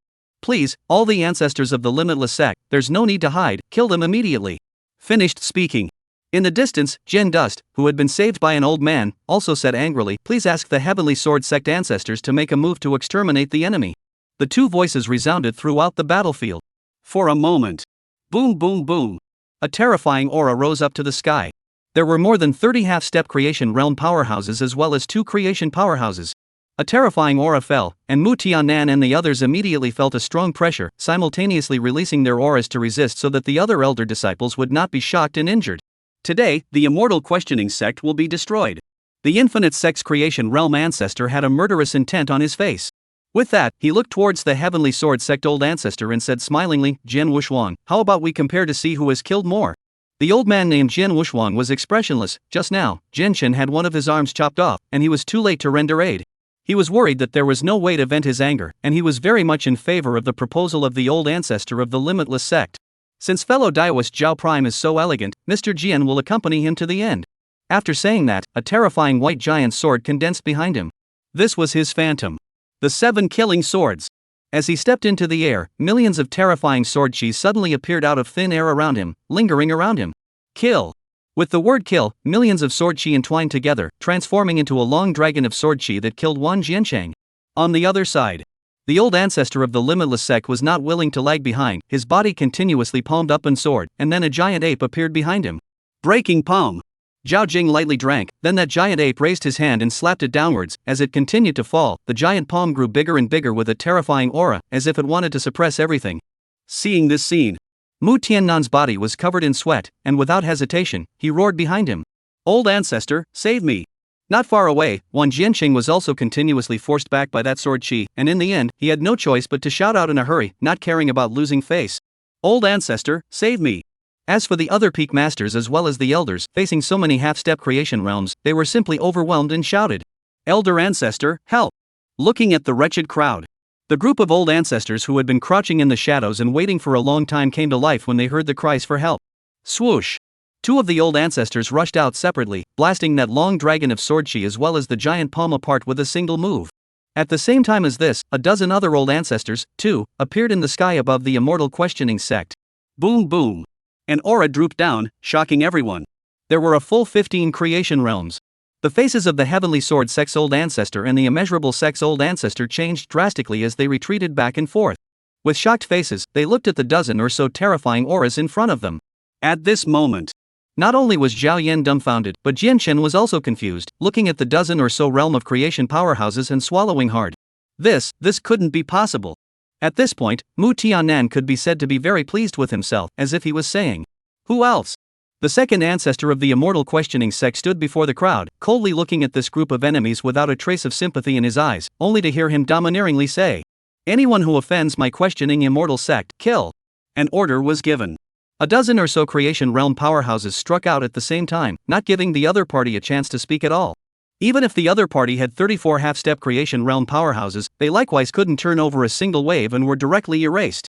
Please, all the ancestors of the limitless sect, there's no need to hide, kill them immediately. Finished speaking. In the distance, Jin Dust, who had been saved by an old man, also said angrily, please ask the Heavenly Sword sect ancestors to make a move to exterminate the enemy. The two voices resounded throughout the battlefield. For a moment. Boom boom boom. A terrifying aura rose up to the sky. There were more than 30 half-step creation realm powerhouses as well as 2 creation powerhouses. A terrifying aura fell, and Mu Tiannan and the others immediately felt a strong pressure, simultaneously releasing their auras to resist so that the other elder disciples would not be shocked and injured. Today, the Immortal questioning sect will be destroyed. The infinite sect's creation realm ancestor had a murderous intent on his face. With that, he looked towards the Heavenly Sword sect old ancestor and said smilingly, Jian Wushuang, how about we compare to see who has killed more? The old man named Jian Wushuang was expressionless. Just now, Jinshin had one of his arms chopped off, and he was too late to render aid. He was worried that there was no way to vent his anger, and he was very much in favor of the proposal of the old ancestor of the limitless sect. Since fellow Daoist Zhao Prime is so elegant, Mr. Jian will accompany him to the end. After saying that, a terrifying white giant sword condensed behind him. This was his phantom. The 7 killing swords. As he stepped into the air, millions of terrifying sword chi suddenly appeared out of thin air around him, lingering around him. Kill. With the word kill, millions of sword chi entwined together, transforming into a long dragon of sword chi that killed Wan Jianchang. On the other side, the old ancestor of the limitless sect was not willing to lag behind. His body continuously palmed up in sword, and then a giant ape appeared behind him. Breaking palm. Zhao Jing lightly drank, then that giant ape raised his hand and slapped it downwards. As it continued to fall, the giant palm grew bigger and bigger with a terrifying aura, as if it wanted to suppress everything. Seeing this scene, Mu Tiannan's body was covered in sweat, and without hesitation, he roared behind him. Old ancestor, save me. Not far away, Wan Jianqing was also continuously forced back by that sword chi, and in the end, he had no choice but to shout out in a hurry, not caring about losing face. Old ancestor, save me. As for the other peak masters as well as the elders, facing so many half-step creation realms, they were simply overwhelmed and shouted, Elder ancestor, help! Looking at the wretched crowd. The group of old ancestors who had been crouching in the shadows and waiting for a long time came to life when they heard the cries for help. Swoosh! 2 of the old ancestors rushed out separately, blasting that long dragon of sword chi as well as the giant palm apart with a single move. At the same time as this, a dozen other old ancestors, too, appeared in the sky above the Immortal questioning sect. Boom boom! An aura drooped down, shocking everyone. There were a full 15 creation realms. The faces of the Heavenly Sword sect's old ancestor and the Immeasurable sect's old ancestor changed drastically as they retreated back and forth. With shocked faces, they looked at the dozen or so terrifying auras in front of them. At this moment, not only was Zhao Yan dumbfounded, but Jianchen was also confused, looking at the dozen or so realm of creation powerhouses and swallowing hard. This couldn't be possible. At this point, Mu Tiannan could be said to be very pleased with himself, as if he was saying, who else? The second ancestor of the Immortal questioning sect stood before the crowd, coldly looking at this group of enemies without a trace of sympathy in his eyes, only to hear him domineeringly say, anyone who offends my questioning Immortal sect, kill. An order was given. A dozen or so creation realm powerhouses struck out at the same time, not giving the other party a chance to speak at all. Even if the other party had 34 half-step creation realm powerhouses, they likewise couldn't turn over a single wave and were directly erased.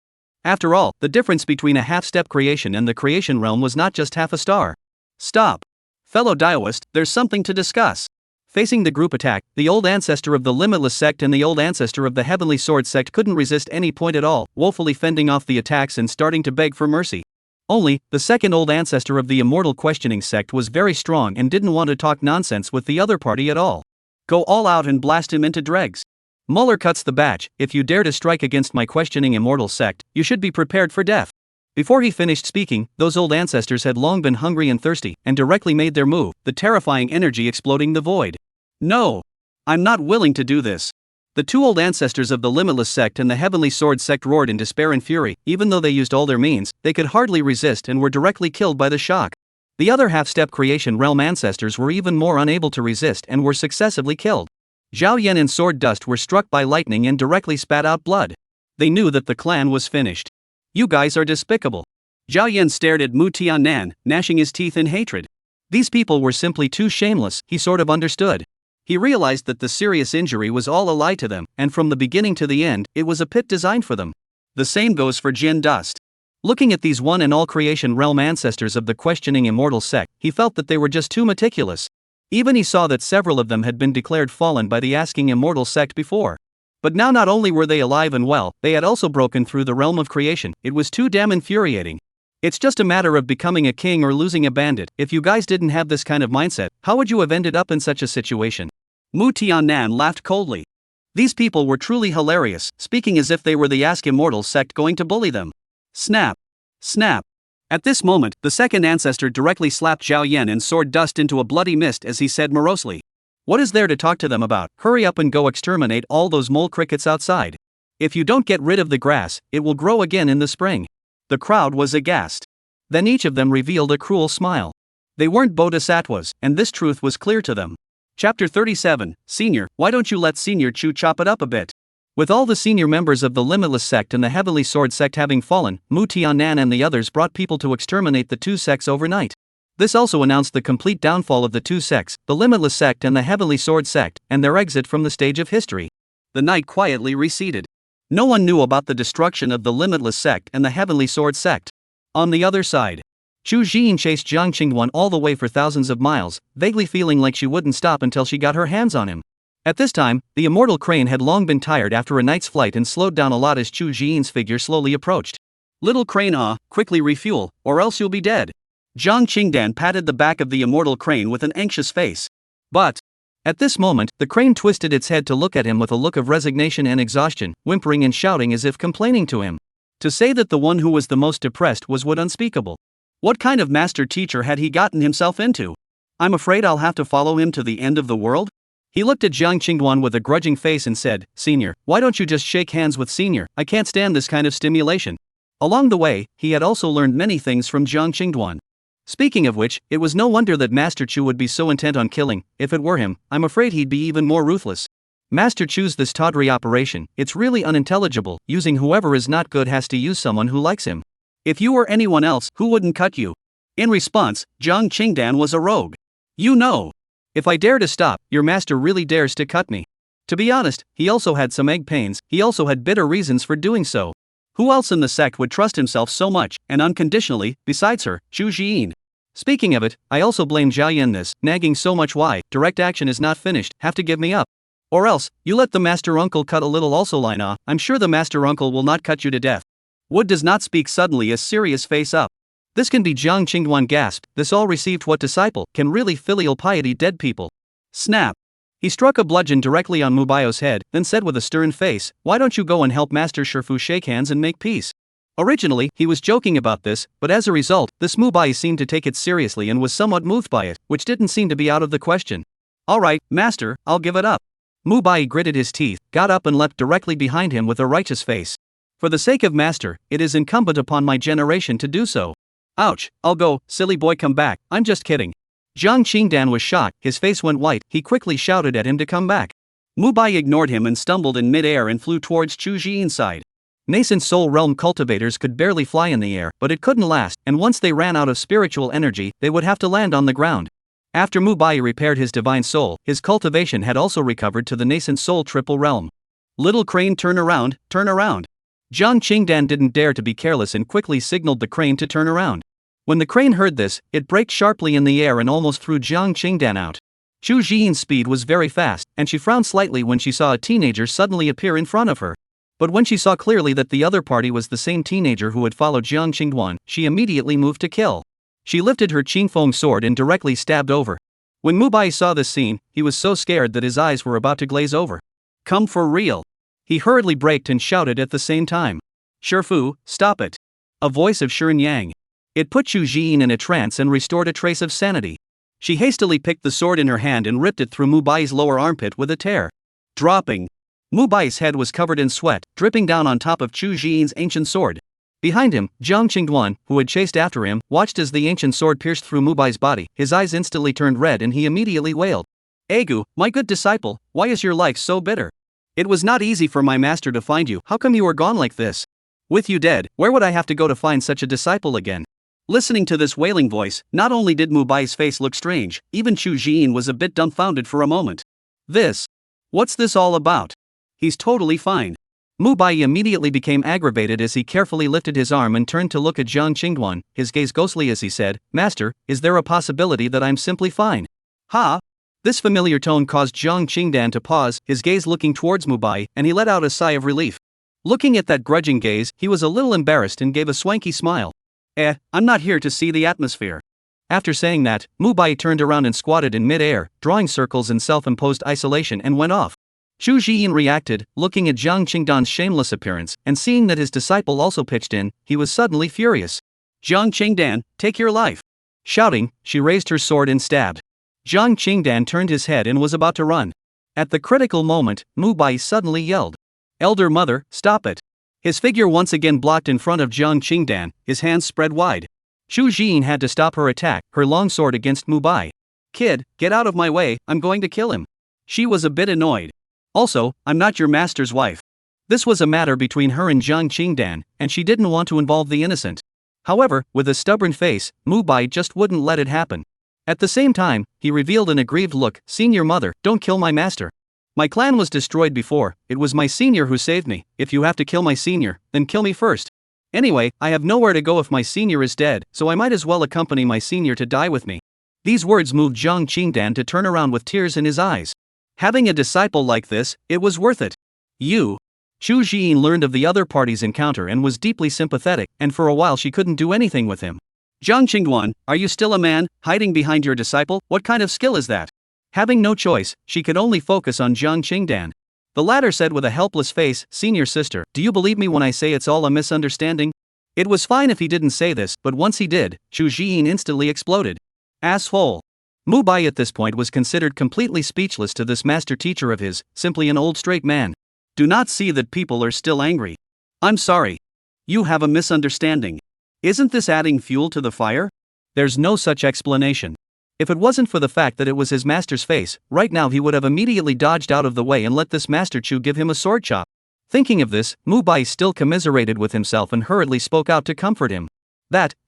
After all, the difference between a half-step creation and the creation realm was not just half a star. Stop. Fellow Daoist, there's something to discuss. Facing the group attack, the old ancestor of the Limitless sect and the old ancestor of the Heavenly Sword sect couldn't resist any point at all, woefully fending off the attacks and starting to beg for mercy. Only, the second old ancestor of the Immortal questioning sect was very strong and didn't want to talk nonsense with the other party at all. Go all out and blast him into dregs. Muller cuts the batch, if you dare to strike against my questioning Immortal sect, you should be prepared for death. Before he finished speaking, those old ancestors had long been hungry and thirsty, and directly made their move, the terrifying energy exploding the void. No! I'm not willing to do this. The two old ancestors of the Limitless Sect and the Heavenly Sword Sect roared in despair and fury. Even though they used all their means, they could hardly resist and were directly killed by the shock. The other half-step creation realm ancestors were even more unable to resist and were successively killed. Zhao Yan and Sword Dust were struck by lightning and directly spat out blood. They knew that the clan was finished. You guys are despicable. Zhao Yan stared at Mu Tiannan, gnashing his teeth in hatred. These people were simply too shameless, he sort of understood. He realized that the serious injury was all a lie to them, and from the beginning to the end, it was a pit designed for them. The same goes for Jin Dust. Looking at these one and all creation realm ancestors of the questioning Immortal sect, he felt that they were just too meticulous. Even he saw that several of them had been declared fallen by the asking Immortal sect before. But now not only were they alive and well, they had also broken through the realm of creation. It was too damn infuriating. It's just a matter of becoming a king or losing a bandit. If you guys didn't have this kind of mindset, how would you have ended up in such a situation? Mu Tiannan laughed coldly. These people were truly hilarious, speaking as if they were the Ask Immortal sect going to bully them. Snap! Snap! At this moment, the second ancestor directly slapped Zhao Yan and Sword Dust into a bloody mist as he said morosely, "What is there to talk to them about? Hurry up and go exterminate all those mole crickets outside. If you don't get rid of the grass, it will grow again in the spring." The crowd was aghast. Then each of them revealed a cruel smile. They weren't bodhisattvas, and this truth was clear to them. Chapter 37, Senior, why don't you let Senior Chu chop it up a bit? With all the senior members of the Limitless Sect and the Heavenly Sword Sect having fallen, Mu Tiannan and the others brought people to exterminate the two sects overnight. This also announced the complete downfall of the two sects, the Limitless Sect and the Heavenly Sword Sect, and their exit from the stage of history. The night quietly receded. No one knew about the destruction of the Limitless Sect and the Heavenly Sword Sect. On the other side, Chu Jin chased Jiang Qingduan all the way for thousands of miles, vaguely feeling like she wouldn't stop until she got her hands on him. At this time, the Immortal Crane had long been tired after a night's flight and slowed down a lot as Chu Jin's figure slowly approached. "Little Crane, quickly refuel, or else you'll be dead." Jiang Qingduan patted the back of the Immortal Crane with an anxious face. But at this moment, the crane twisted its head to look at him with a look of resignation and exhaustion, whimpering and shouting as if complaining to him. To say that the one who was the most depressed was what unspeakable. What kind of master teacher had he gotten himself into? "I'm afraid I'll have to follow him to the end of the world?" He looked at Jiang Qingduan with a grudging face and said, "Senior, why don't you just shake hands with Senior? I can't stand this kind of stimulation." Along the way, he had also learned many things from Jiang Qingduan. Speaking of which, it was no wonder that Master Chu would be so intent on killing. If it were him, I'm afraid he'd be even more ruthless. Master Chu's this tawdry operation, it's really unintelligible. Using whoever is not good has to use someone who likes him. If you were anyone else, who wouldn't cut you? In response, Jiang Qingduan was a rogue. "You know. If I dare to stop, your master really dares to cut me." To be honest, he also had some egg pains, he also had bitter reasons for doing so. Who else in the sect would trust himself so much, and unconditionally, besides her, Chu Jin? Speaking of it, I also blame Zhao Yan this, nagging so much. Why, direct action is not finished, have to give me up. Or else, you let the master uncle cut a little also line I'm sure the master uncle will not cut you to death. Wood does not speak suddenly, a serious face up. This can be. Jiang Qingduan gasped, this all received what disciple, can really filial piety dead people. Snap. He struck a bludgeon directly on Mubayo's head, then said with a stern face, "Why don't you go and help Master Shifu shake hands and make peace?" Originally, he was joking about this, but as a result, this Mubai seemed to take it seriously and was somewhat moved by it, which didn't seem to be out of the question. "Alright, Master, I'll give it up." Mubai gritted his teeth, got up and leapt directly behind him with a righteous face. "For the sake of Master, it is incumbent upon my generation to do so." "Ouch, I'll go, silly boy, come back, I'm just kidding." Jiang Qingduan was shocked, his face went white, he quickly shouted at him to come back. Mubai ignored him and stumbled in mid-air and flew towards Chu Jin's side. Nascent soul realm cultivators could barely fly in the air, but it couldn't last, and once they ran out of spiritual energy, they would have to land on the ground. After Mubai repaired his divine soul, his cultivation had also recovered to the nascent soul triple realm. "Little crane, turn around, turn around." Jiang Qingduan didn't dare to be careless and quickly signaled the crane to turn around. When the crane heard this, it braked sharply in the air and almost threw Jiang Qingduan out. Chu Jin's speed was very fast, and she frowned slightly when she saw a teenager suddenly appear in front of her. But when she saw clearly that the other party was the same teenager who had followed Jiang Qingduan, she immediately moved to kill. She lifted her Qingfeng sword and directly stabbed over. When Mubai saw this scene, he was so scared that his eyes were about to glaze over. "Come for real." He hurriedly braked and shouted at the same time. "Shifu, stop it. A voice of Shirin Yang. It put Chu Jiyin in a trance and restored a trace of sanity. She hastily picked the sword in her hand and ripped it through Mubai's lower armpit with a tear. Dropping. Mubai's head was covered in sweat, dripping down on top of Chu Jiyin's ancient sword. Behind him, Jiang Qingduan, who had chased after him, watched as the ancient sword pierced through Mubai's body. His eyes instantly turned red and he immediately wailed. Agu, my good disciple, why is your life so bitter? It was not easy for my master to find you. How come you are gone like this? With you dead, where would I have to go to find such a disciple again? Listening to this wailing voice, not only did Mubai's face look strange, even Chu Jiyin was a bit dumbfounded for a moment. What's this all about? He's totally fine. Mubai immediately became aggravated as he carefully lifted his arm and turned to look at Jiang Qingduan, his gaze ghostly as he said, Master, is there a possibility that I'm simply fine? Ha! This familiar tone caused Jiang Qingdan to pause, his gaze looking towards Mubai, and he let out a sigh of relief. Looking at that grudging gaze, he was a little embarrassed and gave a swanky smile. I'm not here to see the atmosphere. After saying that, Mubai turned around and squatted in mid-air, drawing circles in self-imposed isolation and went off. Chu Jiyin reacted, looking at Jiang Qingdan's shameless appearance, and seeing that his disciple also pitched in, he was suddenly furious. Jiang Qingdan, take your life. Shouting, she raised her sword and stabbed. Jiang Qingdan turned his head and was about to run. At the critical moment, Mubai suddenly yelled. Elder Mother, stop it. His figure once again blocked in front of Jiang Qingdan, his hands spread wide. Chu Jiyin had to stop her attack, her long sword against Mubai. Kid, get out of my way, I'm going to kill him. She was a bit annoyed. Also, I'm not your master's wife. This was a matter between her and Jiang Qingdan, and she didn't want to involve the innocent. However, with a stubborn face, Mubai just wouldn't let it happen. At the same time, he revealed an aggrieved look, Senior Mother, don't kill my master. My clan was destroyed before, it was my senior who saved me. If you have to kill my senior, then kill me first. Anyway, I have nowhere to go if my senior is dead, so I might as well accompany my senior to die with me. These words moved Jiang Qingdan to turn around with tears in his eyes. Having a disciple like this, it was worth it. Chu Jiyin learned of the other party's encounter and was deeply sympathetic, and for a while she couldn't do anything with him. Jiang Qingduan, are you still a man, hiding behind your disciple? What kind of skill is that? Having no choice, she could only focus on Jiang Qingdan. The latter said with a helpless face, Senior sister, do you believe me when I say it's all a misunderstanding? It was fine if he didn't say this, but once he did, Chu Jiyin instantly exploded. Asshole. Mubai at this point was considered completely speechless to this master teacher of his, simply an old straight man. Do not see that people are still angry. I'm sorry. You have a misunderstanding. Isn't this adding fuel to the fire? There's no such explanation. If it wasn't for the fact that it was his master's face, right now he would have immediately dodged out of the way and let this master Chu give him a sword chop. Thinking of this, Mubai still commiserated with himself and hurriedly spoke out to comfort him.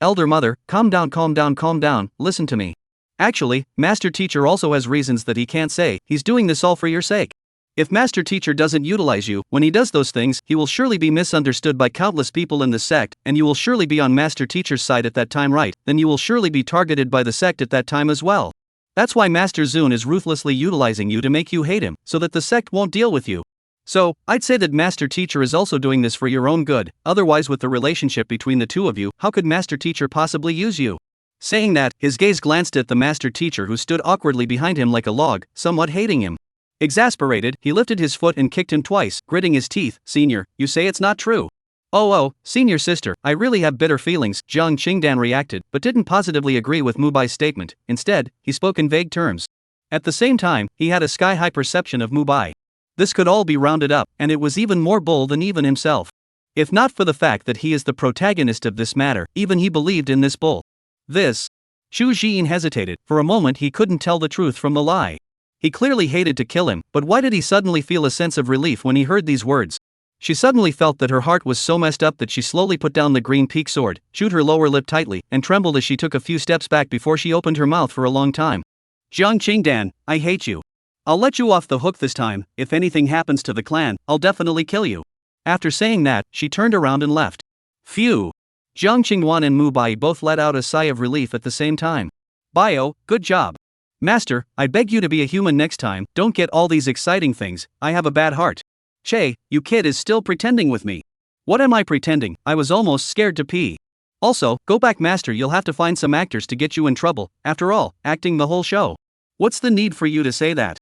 Elder Mother, calm down, listen to me. Actually, Master Teacher also has reasons that he can't say. He's doing this all for your sake. If Master Teacher doesn't utilize you, when he does those things, he will surely be misunderstood by countless people in the sect, and you will surely be on Master Teacher's side at that time, right? Then you will surely be targeted by the sect at that time as well. That's why Master Zun is ruthlessly utilizing you to make you hate him, so that the sect won't deal with you. So, I'd say that Master Teacher is also doing this for your own good, otherwise with the relationship between the two of you, how could Master Teacher possibly use you? Saying that, his gaze glanced at the Master Teacher who stood awkwardly behind him like a log, somewhat hating him. Exasperated, he lifted his foot and kicked him twice, gritting his teeth. Senior, you say it's not true. Oh, Senior sister, I really have bitter feelings, Jiang Qingdan reacted, but didn't positively agree with Mubai's statement. Instead, he spoke in vague terms. At the same time, he had a sky-high perception of Mubai. This could all be rounded up, and it was even more bull than even himself. If not for the fact that he is the protagonist of this matter, even he believed in this bull. Chu Jiyin hesitated. For a moment he couldn't tell the truth from the lie. He clearly hated to kill him, but why did he suddenly feel a sense of relief when he heard these words? She suddenly felt that her heart was so messed up that she slowly put down the green peak sword, chewed her lower lip tightly, and trembled as she took a few steps back before she opened her mouth for a long time. Jiang Qingdan, I hate you. I'll let you off the hook this time. If anything happens to the clan, I'll definitely kill you. After saying that, she turned around and left. Phew. Jiang Qingduan and Mubai both let out a sigh of relief at the same time. Good job. Master, I beg you to be a human next time, don't get all these exciting things, I have a bad heart. Che, you kid is still pretending with me. What am I pretending? I was almost scared to pee. Also, go back master, you'll have to find some actors to get you in trouble, after all, acting the whole show. What's the need for you to say that?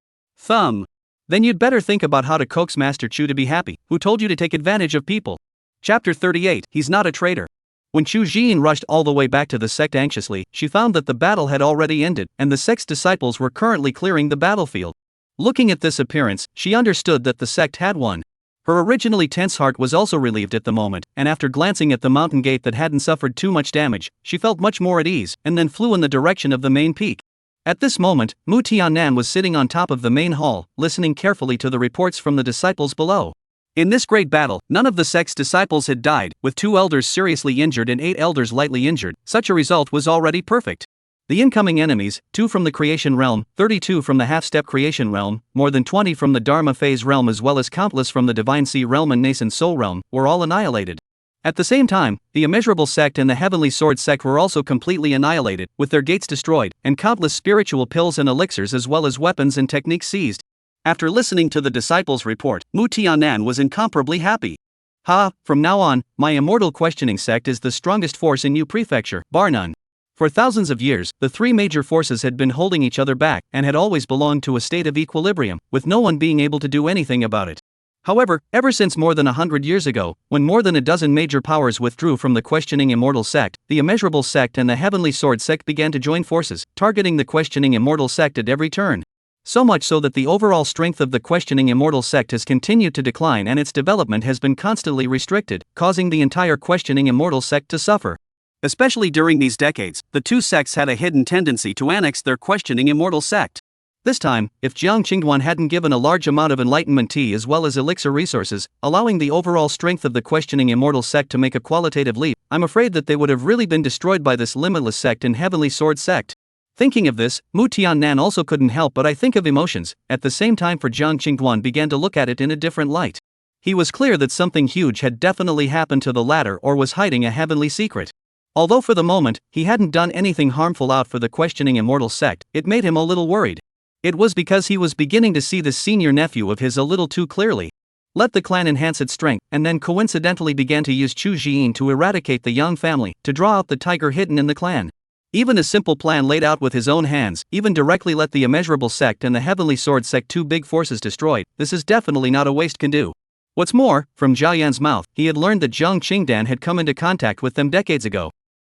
Then you'd better think about how to coax Master Chu to be happy. Who told you to take advantage of people? Chapter 38, He's not a traitor. When Chu Jin rushed all the way back to the sect anxiously, she found that the battle had already ended, and the sect's disciples were currently clearing the battlefield. Looking at this appearance, she understood that the sect had won. Her originally tense heart was also relieved at the moment, and after glancing at the mountain gate that hadn't suffered too much damage, she felt much more at ease, and then flew in the direction of the main peak. At this moment, Mu Tiannan was sitting on top of the main hall, listening carefully to the reports from the disciples below. In this great battle, none of the sect's disciples had died, with 2 elders seriously injured and 8 elders lightly injured. Such a result was already perfect. The incoming enemies, 2 from the creation realm, 32 from the half-step creation realm, more than 20 from the Dharma phase realm as well as countless from the divine sea realm and nascent soul realm, were all annihilated. At the same time, the immeasurable sect and the heavenly sword sect were also completely annihilated, with their gates destroyed, and countless spiritual pills and elixirs as well as weapons and techniques seized. After listening to the disciples' report, Mu Tiannan was incomparably happy. From now on, my immortal questioning sect is the strongest force in Yu Prefecture, bar none. For thousands of years, the 3 major forces had been holding each other back, and had always belonged to a state of equilibrium, with no one being able to do anything about it. However, ever since more than 100 years ago, when more than a dozen major powers withdrew from the questioning immortal sect, the immeasurable sect and the heavenly sword sect began to join forces, targeting the questioning immortal sect at every turn. So much so that the overall strength of the questioning immortal sect has continued to decline and its development has been constantly restricted, causing the entire questioning immortal sect to suffer. Especially during these decades, the 2 sects had a hidden tendency to annex their questioning immortal sect. This time, if Jiang Qingduan hadn't given a large amount of enlightenment tea as well as elixir resources, allowing the overall strength of the questioning immortal sect to make a qualitative leap, I'm afraid that they would have really been destroyed by this limitless sect and heavenly sword sect. Thinking of this, Mu Tiannan also couldn't help but think of emotions. At the same time, for Jiang Qingduan began to look at it in a different light. He was clear that something huge had definitely happened to the latter or was hiding a heavenly secret. Although for the moment, he hadn't done anything harmful out for the questioning immortal sect, it made him a little worried. It was because he was beginning to see this senior nephew of his a little too clearly. Let the clan enhance its strength, and then coincidentally began to use Chu Jin to eradicate the Yang family, to draw out the tiger hidden in the clan. Even a simple plan laid out with his own hands, even directly let the immeasurable sect and the heavenly sword sect, 2 big forces, destroyed. This is definitely not a waste can do. What's more, from Zhao Yan's mouth, he had learned that Jiang Qingdan had come into contact with them decades ago.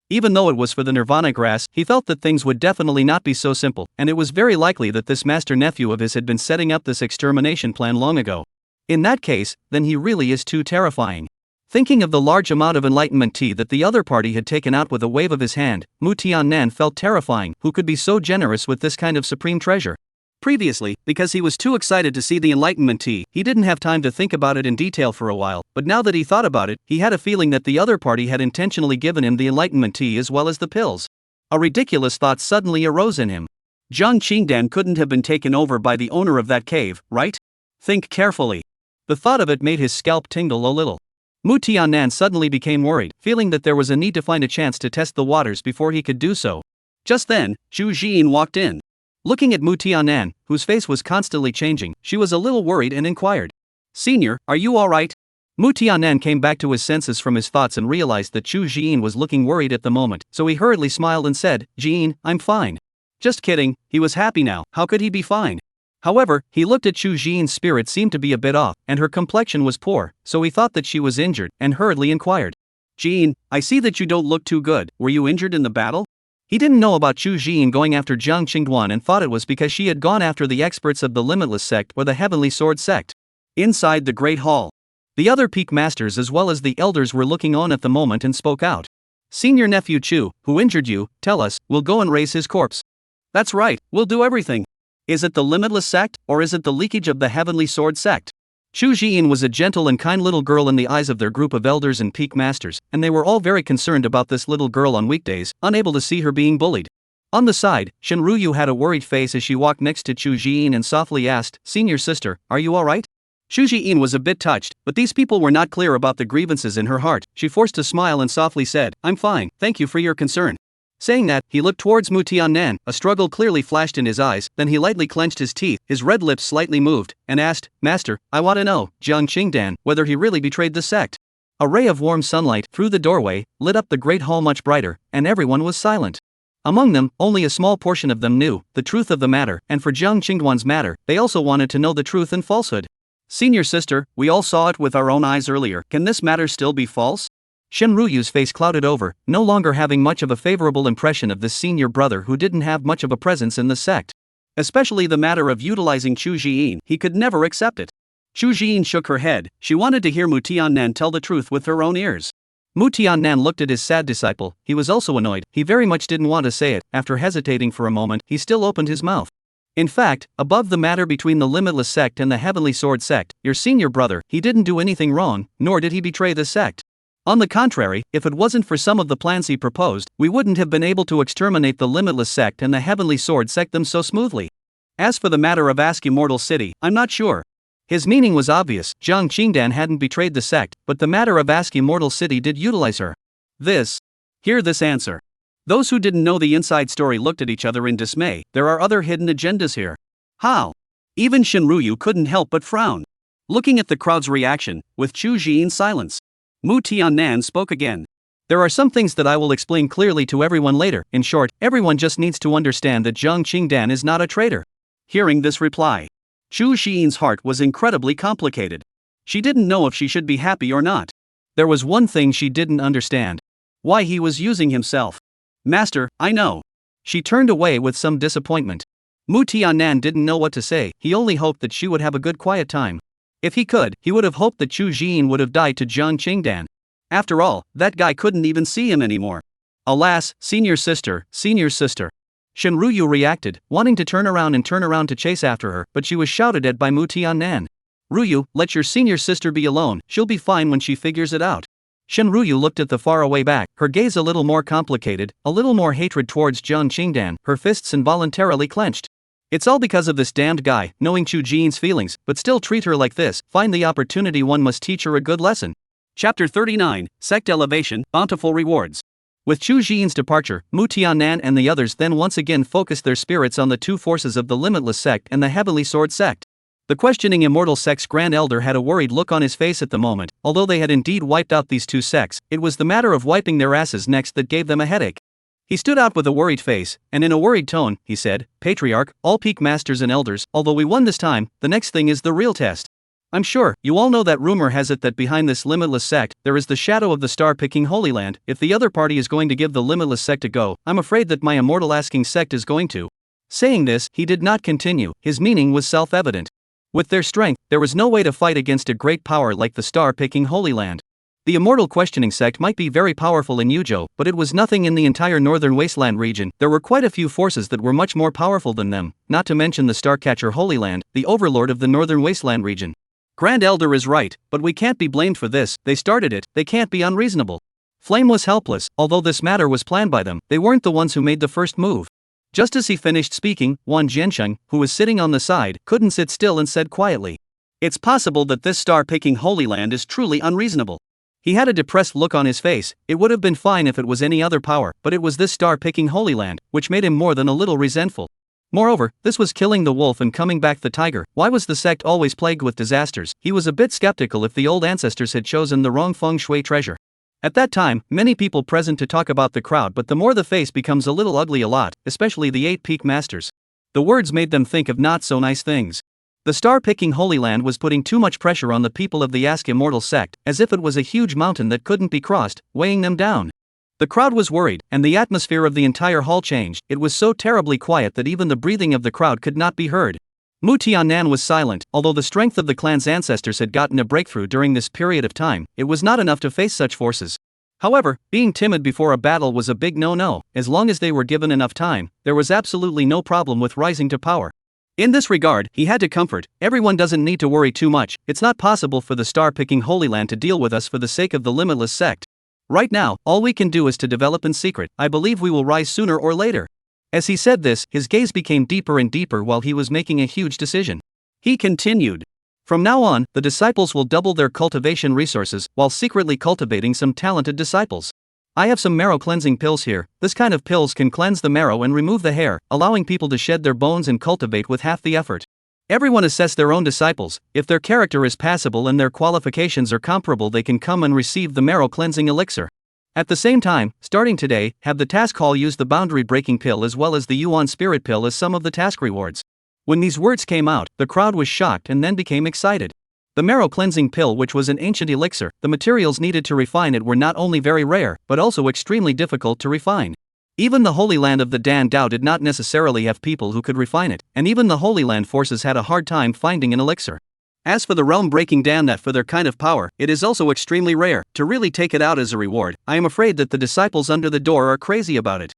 Even though it was for the nirvana grass, he felt that things would definitely not be so simple, and it was very likely that this master nephew of his had been setting up this extermination plan long ago. In that case, then he really is too terrifying. Thinking of the large amount of enlightenment tea that the other party had taken out with a wave of his hand, Mu Tiannan felt terrifying. Who could be so generous with this kind of supreme treasure? Previously, because he was too excited to see the enlightenment tea, he didn't have time to think about it in detail for a while, but now that he thought about it, he had a feeling that the other party had intentionally given him the enlightenment tea as well as the pills. A ridiculous thought suddenly arose in him. Jiang Qingdan couldn't have been taken over by the owner of that cave, right? Think carefully. The thought of it made his scalp tingle a little. Mu Tiannan suddenly became worried, feeling that there was a need to find a chance to test the waters before he could do so. Just then, Chu Jin walked in. Looking at Mu Tiannan, whose face was constantly changing, she was a little worried and inquired, "Senior, are you alright?" Mu Tiannan came back to his senses from his thoughts and realized that Chu Jin was looking worried at the moment, so he hurriedly smiled and said, "Jin, I'm fine." Just kidding, he was happy now. How could he be fine? However, he looked at Chu Jin's spirit seemed to be a bit off, and her complexion was poor, so he thought that she was injured, and hurriedly inquired, "Jin, I see that you don't look too good. Were you injured in the battle?" He didn't know about Chu Jin going after Jiang Qingduan and thought it was because she had gone after the experts of the Limitless sect or the Heavenly Sword sect. Inside the Great Hall, the other peak masters as well as the elders were looking on at the moment and spoke out. "Senior nephew Chu, who injured you, tell us, we'll go and raise his corpse." "That's right, we'll do everything." "Is it the Limitless sect, or is it the leakage of the Heavenly Sword sect?" Chu Jin was a gentle and kind little girl in the eyes of their group of elders and peak masters, and they were all very concerned about this little girl on weekdays, unable to see her being bullied. On the side, Shen Ruyu had a worried face as she walked next to Chu Jin and softly asked, "Senior sister, are you alright?" Chu Jin was a bit touched, but these people were not clear about the grievances in her heart. She forced a smile and softly said, "I'm fine, thank you for your concern." Saying that, he looked towards Mu Tiannan, a struggle clearly flashed in his eyes, then he lightly clenched his teeth, his red lips slightly moved, and asked, "Master, I want to know, Jiang Qingdan, whether he really betrayed the sect." A ray of warm sunlight, through the doorway, lit up the great hall much brighter, and everyone was silent. Among them, only a small portion of them knew the truth of the matter, and for Jiang Qingduan's matter, they also wanted to know the truth and falsehood. "Senior sister, we all saw it with our own eyes earlier. Can this matter still be false?" Shinryu's face clouded over, no longer having much of a favorable impression of this senior brother who didn't have much of a presence in the sect. Especially the matter of utilizing Chu Jiyin, he could never accept it. Chu Jiyin shook her head. She wanted to hear Mu Tiannan tell the truth with her own ears. Mu Tiannan looked at his sad disciple. He was also annoyed. He very much didn't want to say it. After hesitating for a moment, he still opened his mouth. In fact, above the matter between the Limitless Sect and the Heavenly Sword Sect, your senior brother, he didn't do anything wrong, nor did he betray the sect. On the contrary, if it wasn't for some of the plans he proposed, we wouldn't have been able to exterminate the Limitless Sect and the Heavenly Sword Sect them so smoothly. As for the matter of Ask Immortal City, I'm not sure. His meaning was obvious. Zhang Qingdan hadn't betrayed the sect, but the matter of Ask Immortal City did utilize her. Hear this answer. Those who didn't know the inside story looked at each other in dismay. There are other hidden agendas here. How? Even Shinryu couldn't help but frown. Looking at the crowd's reaction, with Chu Jiyin's silence, Mu Tiannan spoke again. There are some things that I will explain clearly to everyone later. In short, everyone just needs to understand that Zhang Qingdan is not a traitor. Hearing this reply, Chu Jiyin's heart was incredibly complicated. She didn't know if she should be happy or not. There was one thing she didn't understand. Why he was using himself. Master, I know. She turned away with some disappointment. Mu Tiannan didn't know what to say. He only hoped that she would have a good quiet time. If he could, he would have hoped that Chu Jiyin would have died to Zhang Qingdan. After all, that guy couldn't even see him anymore. Alas, senior sister. Shinryu reacted, wanting to turn around to chase after her, but she was shouted at by Mu Tiannan. Ryu, let your senior sister be alone, she'll be fine when she figures it out. Shinryu looked at the faraway back, her gaze a little more complicated, a little more hatred towards Zhang Qingdan, her fists involuntarily clenched. It's all because of this damned guy, knowing Chu Jiyin's feelings, but still treat her like this. Find the opportunity, one must teach her a good lesson. Chapter 39, Sect Elevation, Bountiful Rewards. With Chu Jiyin's departure, Mu Tiannan and the others then once again focused their spirits on the two forces of the Limitless Sect and the Heavenly Sword Sect. The questioning Immortal Sect's Grand Elder had a worried look on his face at the moment. Although they had indeed wiped out these two sects, it was the matter of wiping their asses next that gave them a headache. He stood out with a worried face, and in a worried tone, he said, Patriarch, all peak masters and elders, although we won this time, the next thing is the real test. I'm sure, you all know that rumor has it that behind this Limitless Sect, there is the shadow of the star-picking Holy Land. If the other party is going to give the Limitless Sect a go, I'm afraid that my Immortal Asking Sect is going to. Saying this, he did not continue. His meaning was self-evident. With their strength, there was no way to fight against a great power like the star-picking Holy Land. The Immortal Questioning Sect might be very powerful in Yuzhou, but it was nothing in the entire northern wasteland region. There were quite a few forces that were much more powerful than them, not to mention the Starcatcher Holy Land, the overlord of the northern wasteland region. Grand Elder is right, but we can't be blamed for this. They started it, they can't be unreasonable. Flame was helpless. Although this matter was planned by them, they weren't the ones who made the first move. Just as he finished speaking, Wan Jiansheng, who was sitting on the side, couldn't sit still and said quietly, It's possible that this star-picking Holy Land is truly unreasonable. He had a depressed look on his face. It would have been fine if it was any other power, but it was this star-picking Holy Land, which made him more than a little resentful. Moreover, this was killing the wolf and coming back the tiger. Why was the sect always plagued with disasters? He was a bit skeptical if the old ancestors had chosen the wrong feng shui treasure. At that time, many people present to talk about the crowd, but the more the face becomes a little ugly a lot, especially the 8 peak masters. The words made them think of not so nice things. The star-picking Holy Land was putting too much pressure on the people of the Ask Immortal Sect, as if it was a huge mountain that couldn't be crossed, weighing them down. The crowd was worried, and the atmosphere of the entire hall changed. It was so terribly quiet that even the breathing of the crowd could not be heard. Mu Tiannan was silent. Although the strength of the clan's ancestors had gotten a breakthrough during this period of time, it was not enough to face such forces. However, being timid before a battle was a big no-no. As long as they were given enough time, there was absolutely no problem with rising to power. In this regard, he had to comfort, everyone doesn't need to worry too much. It's not possible for the star-picking Holy Land to deal with us for the sake of the Limitless Sect. Right now, all we can do is to develop in secret. I believe we will rise sooner or later. As he said this, his gaze became deeper and deeper while he was making a huge decision. He continued. From now on, the disciples will double their cultivation resources while secretly cultivating some talented disciples. I have some marrow cleansing pills here. This kind of pills can cleanse the marrow and remove the hair, allowing people to shed their bones and cultivate with half the effort. Everyone assess their own disciples. If their character is passable and their qualifications are comparable, they can come and receive the marrow cleansing elixir. At the same time, starting today, have the task hall use the boundary breaking pill as well as the Yuan spirit pill as some of the task rewards. When these words came out, the crowd was shocked and then became excited. The marrow cleansing pill, which was an ancient elixir, the materials needed to refine it were not only very rare, but also extremely difficult to refine. Even the Holy Land of the Dan Dao did not necessarily have people who could refine it, and even the Holy Land forces had a hard time finding an elixir. As for the realm-breaking Dan that for their kind of power, it is also extremely rare. To really take it out as a reward, I am afraid that the disciples under the door are crazy about it.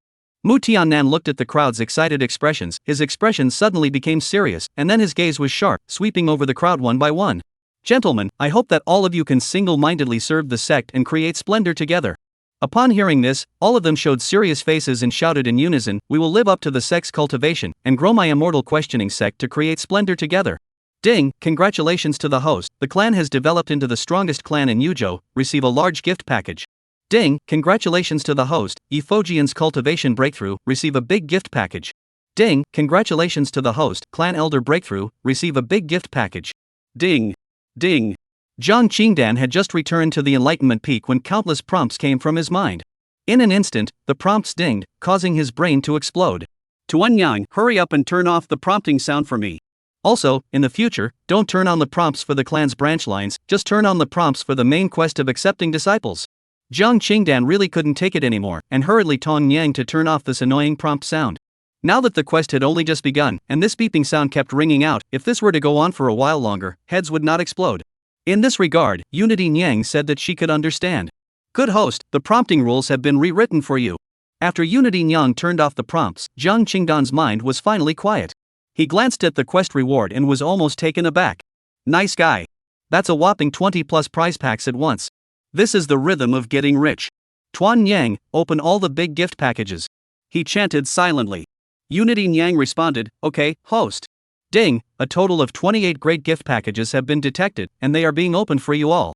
Mu Tiannan looked at the crowd's excited expressions, his expression suddenly became serious, and then his gaze was sharp, sweeping over the crowd one by one. Gentlemen, I hope that all of you can single-mindedly serve the sect and create splendor together. Upon hearing this, all of them showed serious faces and shouted in unison, we will live up to the sect's cultivation, and grow my immortal questioning sect to create splendor together. Ding, congratulations to the host, the clan has developed into the strongest clan in Yuzhou, receive a large gift package. Ding, congratulations to the host, Yifojian's cultivation breakthrough, receive a big gift package. Ding, congratulations to the host, clan elder breakthrough, receive a big gift package. Ding. Ding. Zhang Qingdan had just returned to the enlightenment peak when countless prompts came from his mind. In an instant, the prompts dinged, causing his brain to explode. Tuanyang, hurry up and turn off the prompting sound for me. Also, in the future, don't turn on the prompts for the clan's branch lines, just turn on the prompts for the main quest of accepting disciples. Zhang Qingdan really couldn't take it anymore, and hurriedly told Yang to turn off this annoying prompt sound. Now that the quest had only just begun, and this beeping sound kept ringing out, if this were to go on for a while longer, heads would not explode. In this regard, Unity Nyang said that she could understand. Good host, the prompting rules have been rewritten for you. After Unity Nyang turned off the prompts, Zhang Qingdan's mind was finally quiet. He glanced at the quest reward and was almost taken aback. Nice guy. That's a whopping 20 plus prize packs at once. This is the rhythm of getting rich. Tuan Yang, open all the big gift packages. He chanted silently. Unity Nyang responded, okay, host. Ding, a total of 28 great gift packages have been detected, and they are being opened for you all.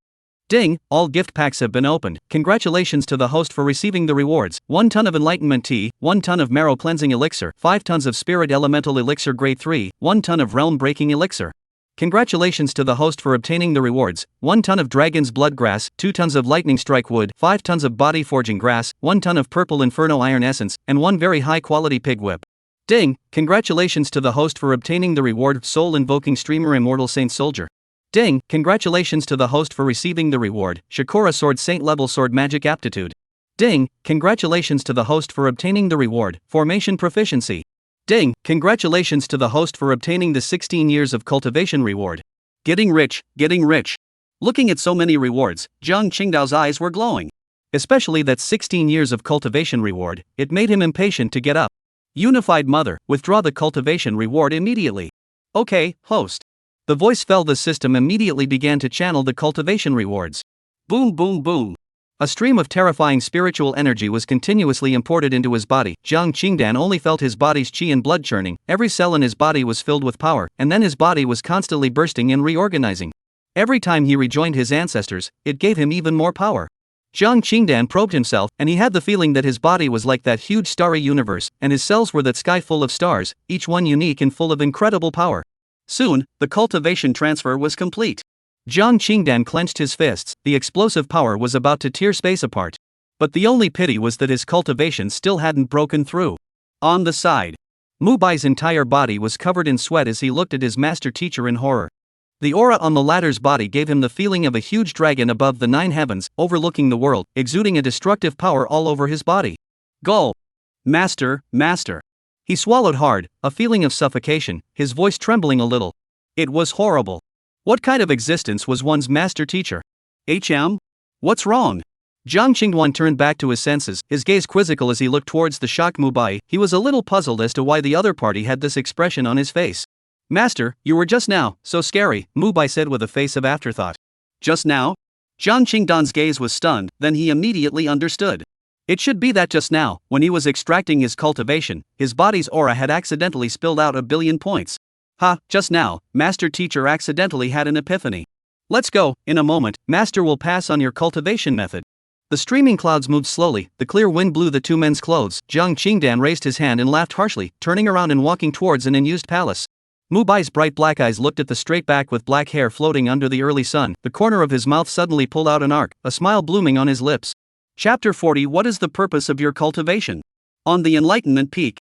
Ding, all gift packs have been opened. Congratulations to the host for receiving the rewards. 1 ton of enlightenment tea, 1 ton of marrow cleansing elixir, 5 tons of spirit elemental elixir grade 3, 1 ton of realm breaking elixir. Congratulations to the host for obtaining the rewards. 1 ton of dragon's blood grass, 2 tons of lightning strike wood, 5 tons of body forging grass, 1 ton of purple inferno iron essence, and 1 very high quality pig whip. Ding, congratulations to the host for obtaining the reward soul invoking streamer immortal saint soldier. Ding, congratulations to the host for receiving the reward, Shakura Sword Saint level sword magic aptitude. Ding, congratulations to the host for obtaining the reward, formation proficiency. Ding, congratulations to the host for obtaining the 16 years of cultivation reward. Getting rich, getting rich. Looking at so many rewards, Zhang Qingdao's eyes were glowing. Especially that 16 years of cultivation reward, it made him impatient to get up. Unified Mother, withdraw the cultivation reward immediately. Okay, host. The voice fell. The system immediately began to channel the cultivation rewards. Boom boom boom. A stream of terrifying spiritual energy was continuously imported into his body. Zhang Qingdan only felt his body's qi and blood churning, every cell in his body was filled with power, and then his body was constantly bursting and reorganizing. Every time he rejoined his ancestors, it gave him even more power. Zhang Qingdan probed himself, and he had the feeling that his body was like that huge starry universe, and his cells were that sky full of stars, each one unique and full of incredible power. Soon, the cultivation transfer was complete. Zhang Qingdan clenched his fists, the explosive power was about to tear space apart. But the only pity was that his cultivation still hadn't broken through. On the side, Mu Bai's entire body was covered in sweat as he looked at his master teacher in horror. The aura on the latter's body gave him the feeling of a huge dragon above the 9 heavens, overlooking the world, exuding a destructive power all over his body. Go! Master, master! He swallowed hard, a feeling of suffocation, his voice trembling a little. It was horrible. What kind of existence was one's master teacher? What's wrong? Zhang Qingduan turned back to his senses, his gaze quizzical as he looked towards the shocked Mu Bai. He was a little puzzled as to why the other party had this expression on his face. Master, you were just now so scary, Mu Bai said with a face of afterthought. Just now? Zhang Qingdan's gaze was stunned, then he immediately understood. It should be that just now, when he was extracting his cultivation, his body's aura had accidentally spilled out 1 billion points. Ha, just now, Master Teacher accidentally had an epiphany. Let's go, in a moment, Master will pass on your cultivation method. The streaming clouds moved slowly, the clear wind blew the two men's clothes. Zhang Qingdan raised his hand and laughed harshly, turning around and walking towards an unused palace. Mu Bai's bright black eyes looked at the straight back with black hair floating under the early sun. The corner of his mouth suddenly pulled out an arc, a smile blooming on his lips. Chapter 40. What is the purpose of your cultivation? On the Enlightenment Peak.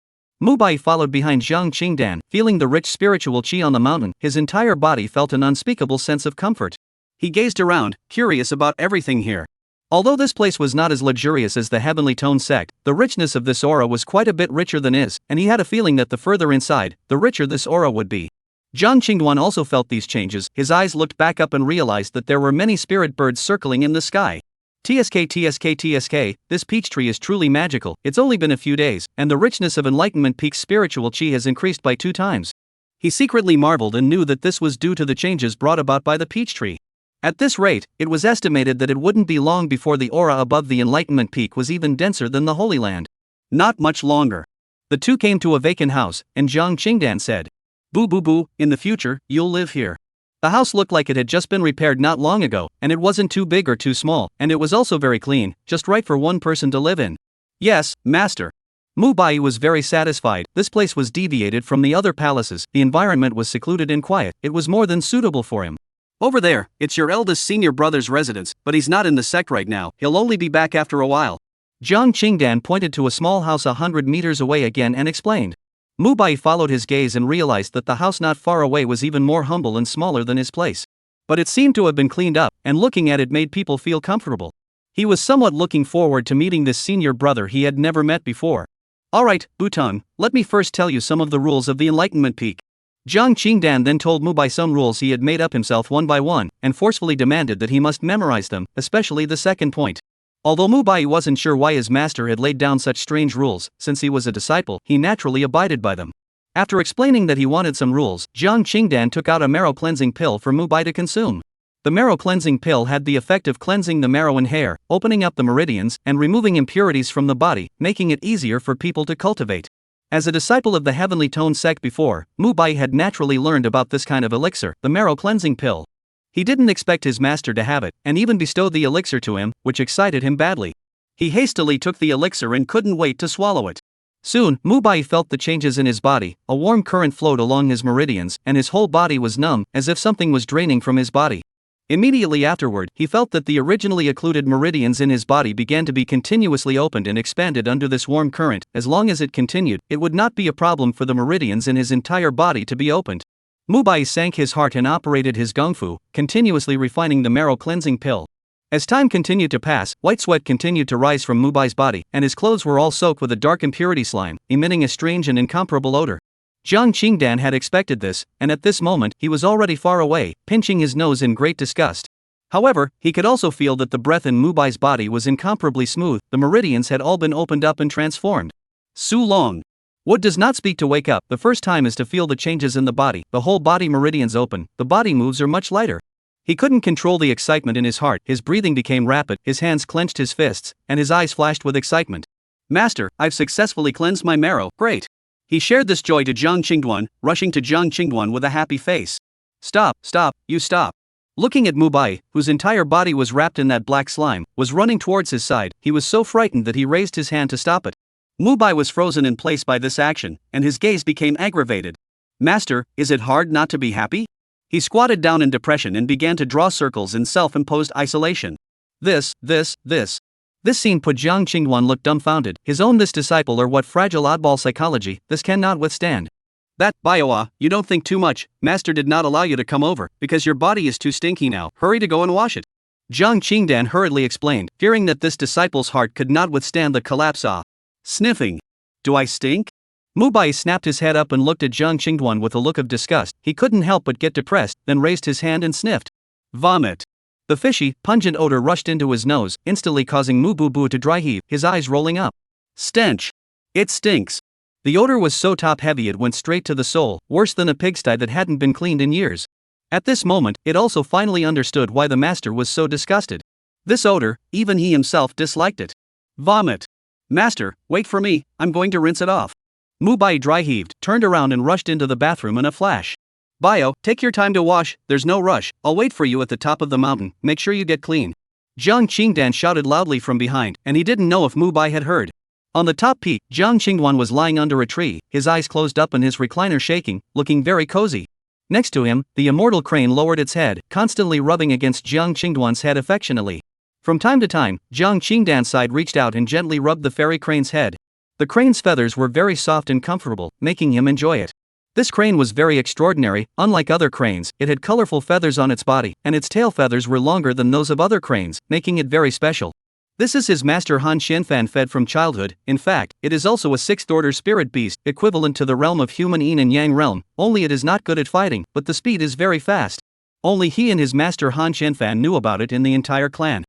Mubai followed behind Zhang Qingdan, feeling the rich spiritual qi on the mountain. His entire body felt an unspeakable sense of comfort. He gazed around, curious about everything here. Although this place was not as luxurious as the Heavenly Tone sect, the richness of this aura was quite a bit richer than his, and he had a feeling that the further inside, the richer this aura would be. Zhang Qingdan also felt these changes. His eyes looked back up and realized that there were many spirit birds circling in the sky. TSK, this peach tree is truly magical. It's only been a few days, and the richness of Enlightenment Peak's spiritual qi has increased by 2 times. He secretly marveled and knew that this was due to the changes brought about by the peach tree. At this rate, it was estimated that it wouldn't be long before the aura above the Enlightenment Peak was even denser than the Holy Land. Not much longer. The two came to a vacant house, and Zhang Qingdan said, "Boo boo boo, in the future, you'll live here." The house looked like it had just been repaired not long ago, and it wasn't too big or too small, and it was also very clean, just right for one person to live in. "Yes, master." Mubai was very satisfied. This place was deviated from the other palaces, the environment was secluded and quiet, it was more than suitable for him. "Over there, it's your eldest senior brother's residence, but he's not in the sect right now, he'll only be back after a while." Zhang Qingdan pointed to a small house 100 meters away again and explained. Mubai followed his gaze and realized that the house not far away was even more humble and smaller than his place. But it seemed to have been cleaned up, and looking at it made people feel comfortable. He was somewhat looking forward to meeting this senior brother he had never met before. "Alright, Butong, let me first tell you some of the rules of the Enlightenment Peak." Zhang Qingdan then told Mubai some rules he had made up himself one by one, and forcefully demanded that he must memorize them, especially the second point. Although Mubai wasn't sure why his master had laid down such strange rules, since he was a disciple, he naturally abided by them. After explaining that he wanted some rules, Zhang Qingdan took out a marrow cleansing pill for Mubai to consume. The marrow cleansing pill had the effect of cleansing the marrow and hair, opening up the meridians, and removing impurities from the body, making it easier for people to cultivate. As a disciple of the Heavenly Tone sect before, Mubai had naturally learned about this kind of elixir, the marrow cleansing pill. He didn't expect his master to have it, and even bestowed the elixir to him, which excited him badly. He hastily took the elixir and couldn't wait to swallow it. Soon, Mubai felt the changes in his body, a warm current flowed along his meridians, and his whole body was numb, as if something was draining from his body. Immediately afterward, he felt that the originally occluded meridians in his body began to be continuously opened and expanded under this warm current. As long as it continued, it would not be a problem for the meridians in his entire body to be opened. Mubai sank his heart and operated his gongfu, continuously refining the marrow cleansing pill. As time continued to pass, white sweat continued to rise from Mubai's body, and his clothes were all soaked with a dark impurity slime, emitting a strange and incomparable odor. Zhang Qingdan had expected this, and at this moment, he was already far away, pinching his nose in great disgust. However, he could also feel that the breath in Mubai's body was incomparably smooth, the meridians had all been opened up and transformed. Su Long. Wood does not speak to wake up, the first time is to feel the changes in the body, the whole body meridians open, the body moves are much lighter. He couldn't control the excitement in his heart, his breathing became rapid, his hands clenched his fists, and his eyes flashed with excitement. "Master, I've successfully cleansed my marrow, great." He shared this joy to Zhang Qingdan, rushing to Zhang Qingdan with a happy face. Stop, you stop." Looking at Mubai, whose entire body was wrapped in that black slime, was running towards his side, he was so frightened that he raised his hand to stop it. Mubai was frozen in place by this action, and his gaze became aggravated. "Master, is it hard not to be happy?" He squatted down in depression and began to draw circles in self-imposed isolation. This scene put Zhang Qingdan look dumbfounded. His own this disciple or what fragile oddball psychology, this cannot withstand. "That, Bioa, you don't think too much, master did not allow you to come over, because your body is too stinky now, hurry to go and wash it." Zhang Qingdan hurriedly explained, fearing that this disciple's heart could not withstand the collapse. Sniffing. "Do I stink?" Mubai snapped his head up and looked at Zhang Qingdan with a look of disgust. He couldn't help but get depressed, then raised his hand and sniffed. Vomit. The fishy, pungent odor rushed into his nose, instantly causing Mububu to dry heave, his eyes rolling up. Stench. It stinks. The odor was so top-heavy it went straight to the soul, worse than a pigsty that hadn't been cleaned in years. At this moment, it also finally understood why the master was so disgusted. This odor, even he himself disliked it. Vomit. "Master, wait for me, I'm going to rinse it off." Mubai dry-heaved, turned around and rushed into the bathroom in a flash. "Bio, take your time to wash, there's no rush, I'll wait for you at the top of the mountain, make sure you get clean." Zhang Qingdan shouted loudly from behind, and he didn't know if Mubai had heard. On the top peak, Zhang Qingdan was lying under a tree, his eyes closed up and his recliner shaking, looking very cozy. Next to him, the immortal crane lowered its head, constantly rubbing against Zhang Qingdan's head affectionately. From time to time, Zhang Qingdan's side reached out and gently rubbed the fairy crane's head. The crane's feathers were very soft and comfortable, making him enjoy it. This crane was very extraordinary. Unlike other cranes, it had colorful feathers on its body, and its tail feathers were longer than those of other cranes, making it very special. This is his master Han Xianfan fed from childhood. In fact, it is also a 6th-order spirit beast, equivalent to the realm of human yin and yang realm, only it is not good at fighting, but the speed is very fast. Only he and his master Han Xianfan knew about it in the entire clan.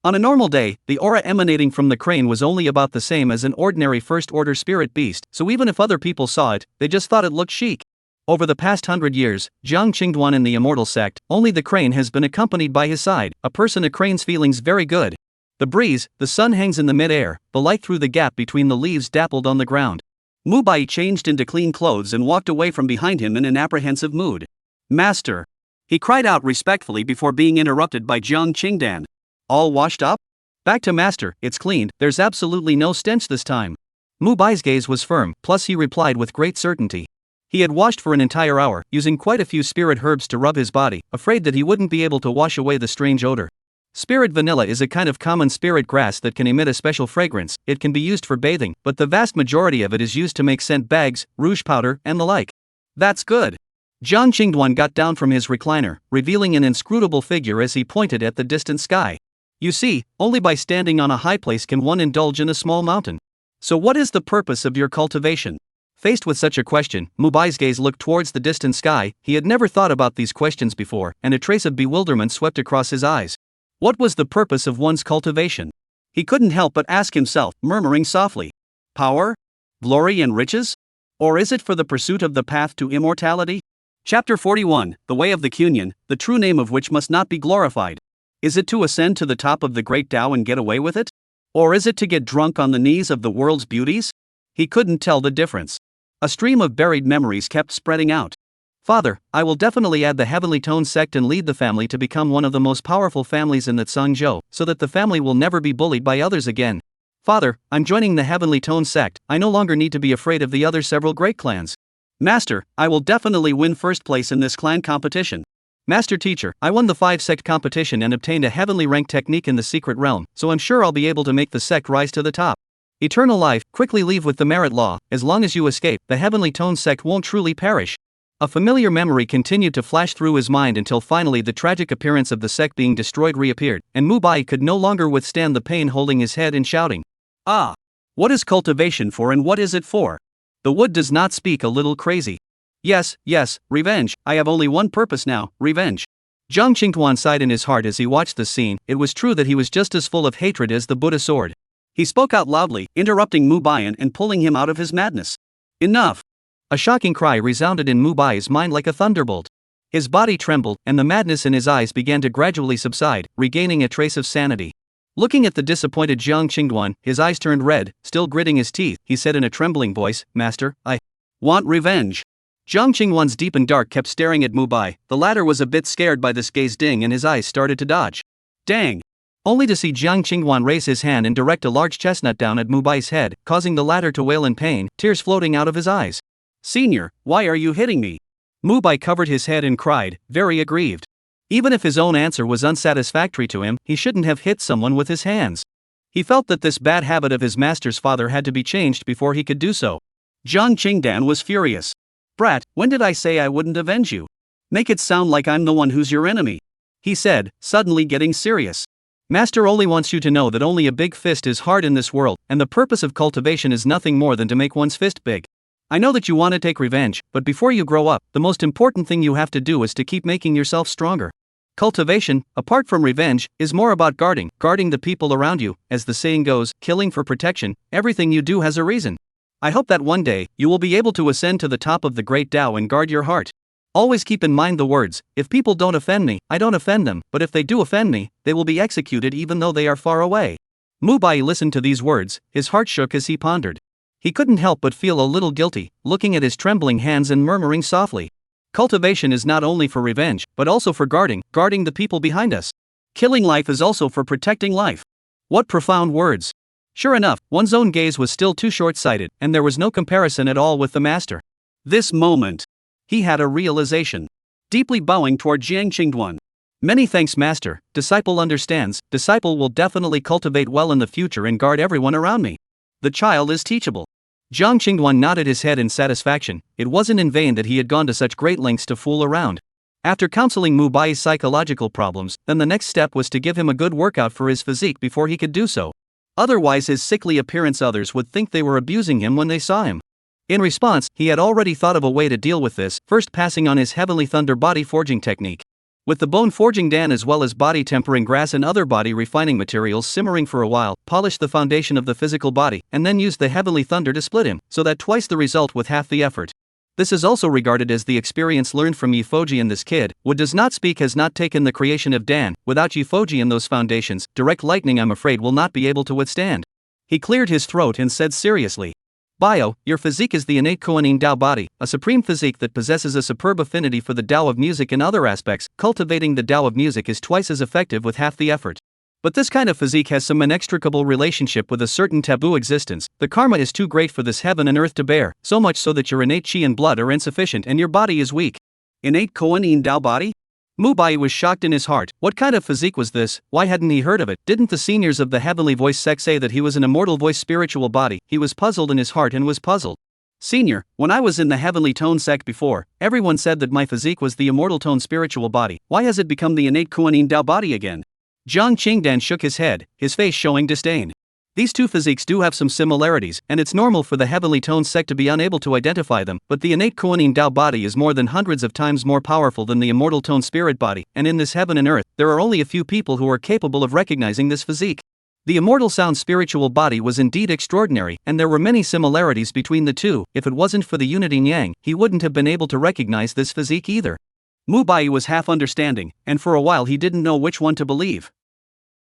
On a normal day, the aura emanating from the crane was only about the same as an ordinary first-order spirit beast, so even if other people saw it, they just thought it looked chic. Over the past 100 years, Jiang Qingduan in the Immortal sect, only the crane has been accompanied by his side, a person a crane's feelings very good. The breeze, the sun hangs in the mid-air, the light through the gap between the leaves dappled on the ground. Mu Bai changed into clean clothes and walked away from behind him in an apprehensive mood. "Master!" he cried out respectfully before being interrupted by Jiang Qingdan. "All washed up?" "Back to master, it's cleaned, there's absolutely no stench this time." Mu Bai's gaze was firm, plus he replied with great certainty. He had washed for an entire hour, using quite a few spirit herbs to rub his body, afraid that he wouldn't be able to wash away the strange odor. Spirit vanilla is a kind of common spirit grass that can emit a special fragrance. It can be used for bathing, but the vast majority of it is used to make scent bags, rouge powder, and the like. "That's good." Jiang Qingduan got down from his recliner, revealing an inscrutable figure as he pointed at the distant sky. "You see, only by standing on a high place can one indulge in a small mountain. So what is the purpose of your cultivation?" Faced with such a question, Mu Bai's gaze looked towards the distant sky. He had never thought about these questions before, and a trace of bewilderment swept across his eyes. What was the purpose of one's cultivation? He couldn't help but ask himself, murmuring softly. Power? Glory and riches? Or is it for the pursuit of the path to immortality? Chapter 41, The Way of the Cunyan, the true name of which must not be glorified. Is it to ascend to the top of the great Tao and get away with it? Or is it to get drunk on the knees of the world's beauties? He couldn't tell the difference. A stream of buried memories kept spreading out. "Father, I will definitely add the Heavenly Tone sect and lead the family to become one of the most powerful families in the Zhangzhou, so that the family will never be bullied by others again. Father, I'm joining the Heavenly Tone sect. I no longer need to be afraid of the other several great clans. Master, I will definitely win first place in this clan competition. Master Teacher, I won the 5-sect competition and obtained a heavenly rank technique in the secret realm, so I'm sure I'll be able to make the sect rise to the top. Eternal life, quickly leave with the merit law. As long as you escape, the Heavenly Tone sect won't truly perish." A familiar memory continued to flash through his mind until finally the tragic appearance of the sect being destroyed reappeared, and Mu Bai could no longer withstand the pain, holding his head and shouting. "Ah! What is cultivation for and what is it for? The wood does not speak a little crazy. Yes, revenge. I have only one purpose now, revenge." Jiang Qingduan sighed in his heart as he watched the scene. It was true that he was just as full of hatred as the Buddha sword. He spoke out loudly, interrupting Mu Bai and pulling him out of his madness. "Enough!" A shocking cry resounded in Mu Bai's mind like a thunderbolt. His body trembled, and the madness in his eyes began to gradually subside, regaining a trace of sanity. Looking at the disappointed Jiang Qingduan, his eyes turned red. Still gritting his teeth, he said in a trembling voice, "Master, I want revenge." Jiang Qingduan's deep and dark kept staring at Mu Bai. The latter was a bit scared by this gaze ding and his eyes started to dodge. "Dang!" Only to see Jiang Qingduan raise his hand and direct a large chestnut down at Mu Bai's head, causing the latter to wail in pain, tears floating out of his eyes. "Senior, why are you hitting me?" Mu Bai covered his head and cried, very aggrieved. Even if his own answer was unsatisfactory to him, he shouldn't have hit someone with his hands. He felt that this bad habit of his master's father had to be changed before he could do so. Jiang Qingdan was furious. "Brat, when did I say I wouldn't avenge you? Make it sound like I'm the one who's your enemy," he said, suddenly getting serious. "Master only wants you to know that only a big fist is hard in this world, and the purpose of cultivation is nothing more than to make one's fist big. I know that you want to take revenge, but before you grow up, the most important thing you have to do is to keep making yourself stronger. Cultivation, apart from revenge, is more about guarding the people around you. As the saying goes, killing for protection. Everything you do has a reason. I hope that one day, you will be able to ascend to the top of the great Tao and guard your heart. Always keep in mind the words, if people don't offend me, I don't offend them, but if they do offend me, they will be executed even though they are far away." Mu Bai listened to these words, his heart shook as he pondered. He couldn't help but feel a little guilty, looking at his trembling hands and murmuring softly. Cultivation is not only for revenge, but also for guarding the people behind us. Killing life is also for protecting life. What profound words. Sure enough, one's own gaze was still too short-sighted, and there was no comparison at all with the master. This moment, he had a realization. Deeply bowing toward Jiang Qingduan. "Many thanks, master. Disciple understands. Disciple will definitely cultivate well in the future and guard everyone around me. The child is teachable." Jiang Qingduan nodded his head in satisfaction. It wasn't in vain that he had gone to such great lengths to fool around. After counseling Mu Bai's psychological problems, then the next step was to give him a good workout for his physique before he could do so. Otherwise his sickly appearance, others would think they were abusing him when they saw him. In response, he had already thought of a way to deal with this, first passing on his Heavenly Thunder body forging technique. With the bone forging Dan as well as body tempering grass and other body refining materials simmering for a while, polished the foundation of the physical body, and then used the Heavenly Thunder to split him, so that twice the result with half the effort. This is also regarded as the experience learned from Yifoji, and this kid, what does not speak, has not taken the creation of Dan. Without Yifoji and those foundations, direct lightning I'm afraid will not be able to withstand. He cleared his throat and said seriously. Bio, your physique is the innate Kuan Dao body, a supreme physique that possesses a superb affinity for the Dao of music and other aspects. Cultivating the Dao of music is twice as effective with half the effort. But this kind of physique has some inextricable relationship with a certain taboo existence. The karma is too great for this heaven and earth to bear, so much so that your innate chi and blood are insufficient and your body is weak. Innate Kuan Dao body? Mu Bai was shocked in his heart. What kind of physique was this? Why hadn't he heard of it? Didn't the seniors of the Heavenly Voice sect say that he was an immortal voice spiritual body? He was puzzled in his heart and was puzzled. Senior, when I was in the Heavenly Tone sect before, everyone said that my physique was the immortal tone spiritual body. Why has it become the innate Kuan Dao body again? Jiang Qingdan shook his head, his face showing disdain. These two physiques do have some similarities, and it's normal for the Heavenly Tone sect to be unable to identify them, but the innate Kuan Dao body is more than hundreds of times more powerful than the immortal tone spirit body, and in this heaven and earth, there are only a few people who are capable of recognizing this physique. The immortal sound spiritual body was indeed extraordinary, and there were many similarities between the two. If it wasn't for the unity Yang, he wouldn't have been able to recognize this physique either. Mu Bai was half understanding, and for a while he didn't know which one to believe.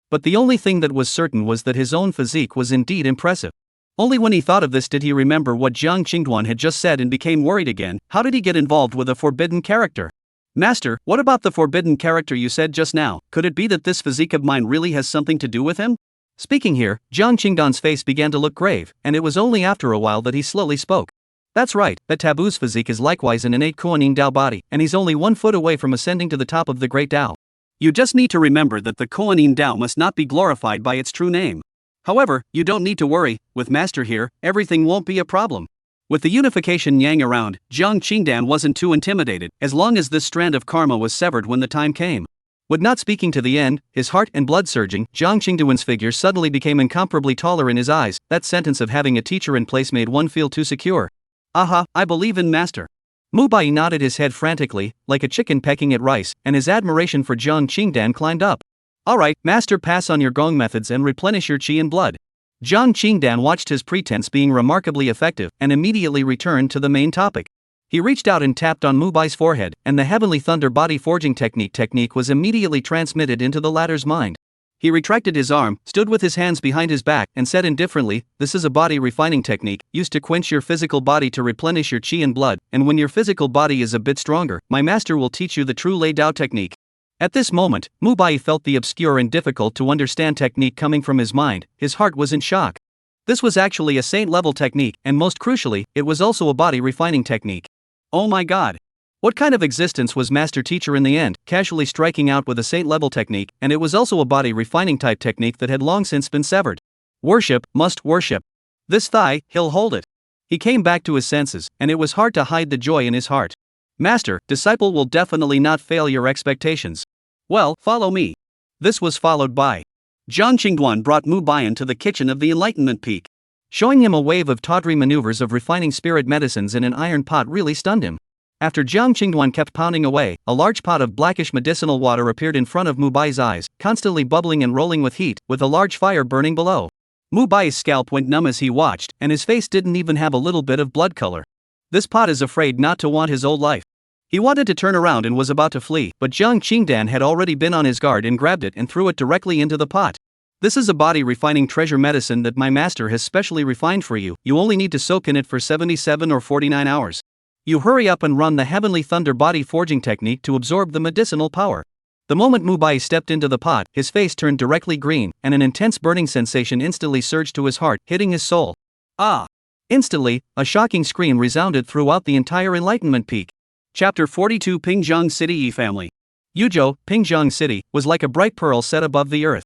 But the only thing that was certain was that his own physique was indeed impressive. Only when he thought of this did he remember what Jiang Qingduan had just said and became worried again. How did he get involved with a forbidden character? Master, what about the forbidden character you said just now? Could it be that this physique of mine really has something to do with him? Speaking here, Jiang Qingdan's face began to look grave, and it was only after a while that he slowly spoke. That's right, that Taboo's physique is likewise an innate Kuan Dao body, and he's only 1 foot away from ascending to the top of the great Dao. You just need to remember that the Kuan Dao must not be glorified by its true name. However, you don't need to worry, with Master here, everything won't be a problem. With the unification Yang around, Jiang Qingdan wasn't too intimidated, as long as this strand of karma was severed when the time came. With not speaking to the end, his heart and blood surging, Jiang Qingduan's figure suddenly became incomparably taller in his eyes. That sentence of having a teacher in place made one feel too secure. Aha, I believe in Master. Mu Bai nodded his head frantically, like a chicken pecking at rice, and his admiration for Jiang Qingdan climbed up. Alright, Master, pass on your gong methods and replenish your qi and blood. Jiang Qingdan watched his pretense being remarkably effective, and immediately returned to the main topic. He reached out and tapped on Mu Bai's forehead, and the Heavenly Thunder body forging technique was immediately transmitted into the latter's mind. He retracted his arm, stood with his hands behind his back, and said indifferently, this is a body refining technique, used to quench your physical body to replenish your qi and blood, and when your physical body is a bit stronger, my master will teach you the true Lei Dao technique. At this moment, Mu Bai felt the obscure and difficult to understand technique coming from his mind. His heart was in shock. This was actually a saint-level technique, and most crucially, it was also a body refining technique. Oh my god! What kind of existence was Master Teacher in the end, casually striking out with a saint-level technique, and it was also a body refining type technique that had long since been severed. Worship, must worship. This thigh, he'll hold it. He came back to his senses, and it was hard to hide the joy in his heart. Master, disciple will definitely not fail your expectations. Well, follow me. This was followed by Jiang Qingduan brought Mu Baiyan to the kitchen of the Enlightenment Peak. Showing him a wave of tawdry maneuvers of refining spirit medicines in an iron pot really stunned him. After Jiang Qingduan kept pounding away, a large pot of blackish medicinal water appeared in front of Mu Bai's eyes, constantly bubbling and rolling with heat, with a large fire burning below. Mu Bai's scalp went numb as he watched, and his face didn't even have a little bit of blood color. This pot is afraid not to want his old life. He wanted to turn around and was about to flee, but Jiang Qingdan had already been on his guard and grabbed it and threw it directly into the pot. This is a body refining treasure medicine that my master has specially refined for you. You only need to soak in it for 77 or 49 hours. You hurry up and run the Heavenly Thunder body forging technique to absorb the medicinal power. The moment Mu Bai stepped into the pot, his face turned directly green, and an intense burning sensation instantly surged to his heart, hitting his soul. Ah! Instantly, a shocking scream resounded throughout the entire Enlightenment Peak. Chapter 42 Pingjiang City Yi Family. Yuzhou, Pingjiang City, was like a bright pearl set above the earth.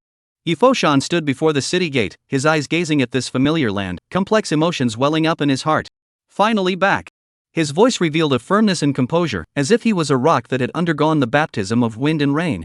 Yifoshan stood before the city gate, his eyes gazing at this familiar land, complex emotions welling up in his heart. Finally back. His voice revealed a firmness and composure, as if he was a rock that had undergone the baptism of wind and rain.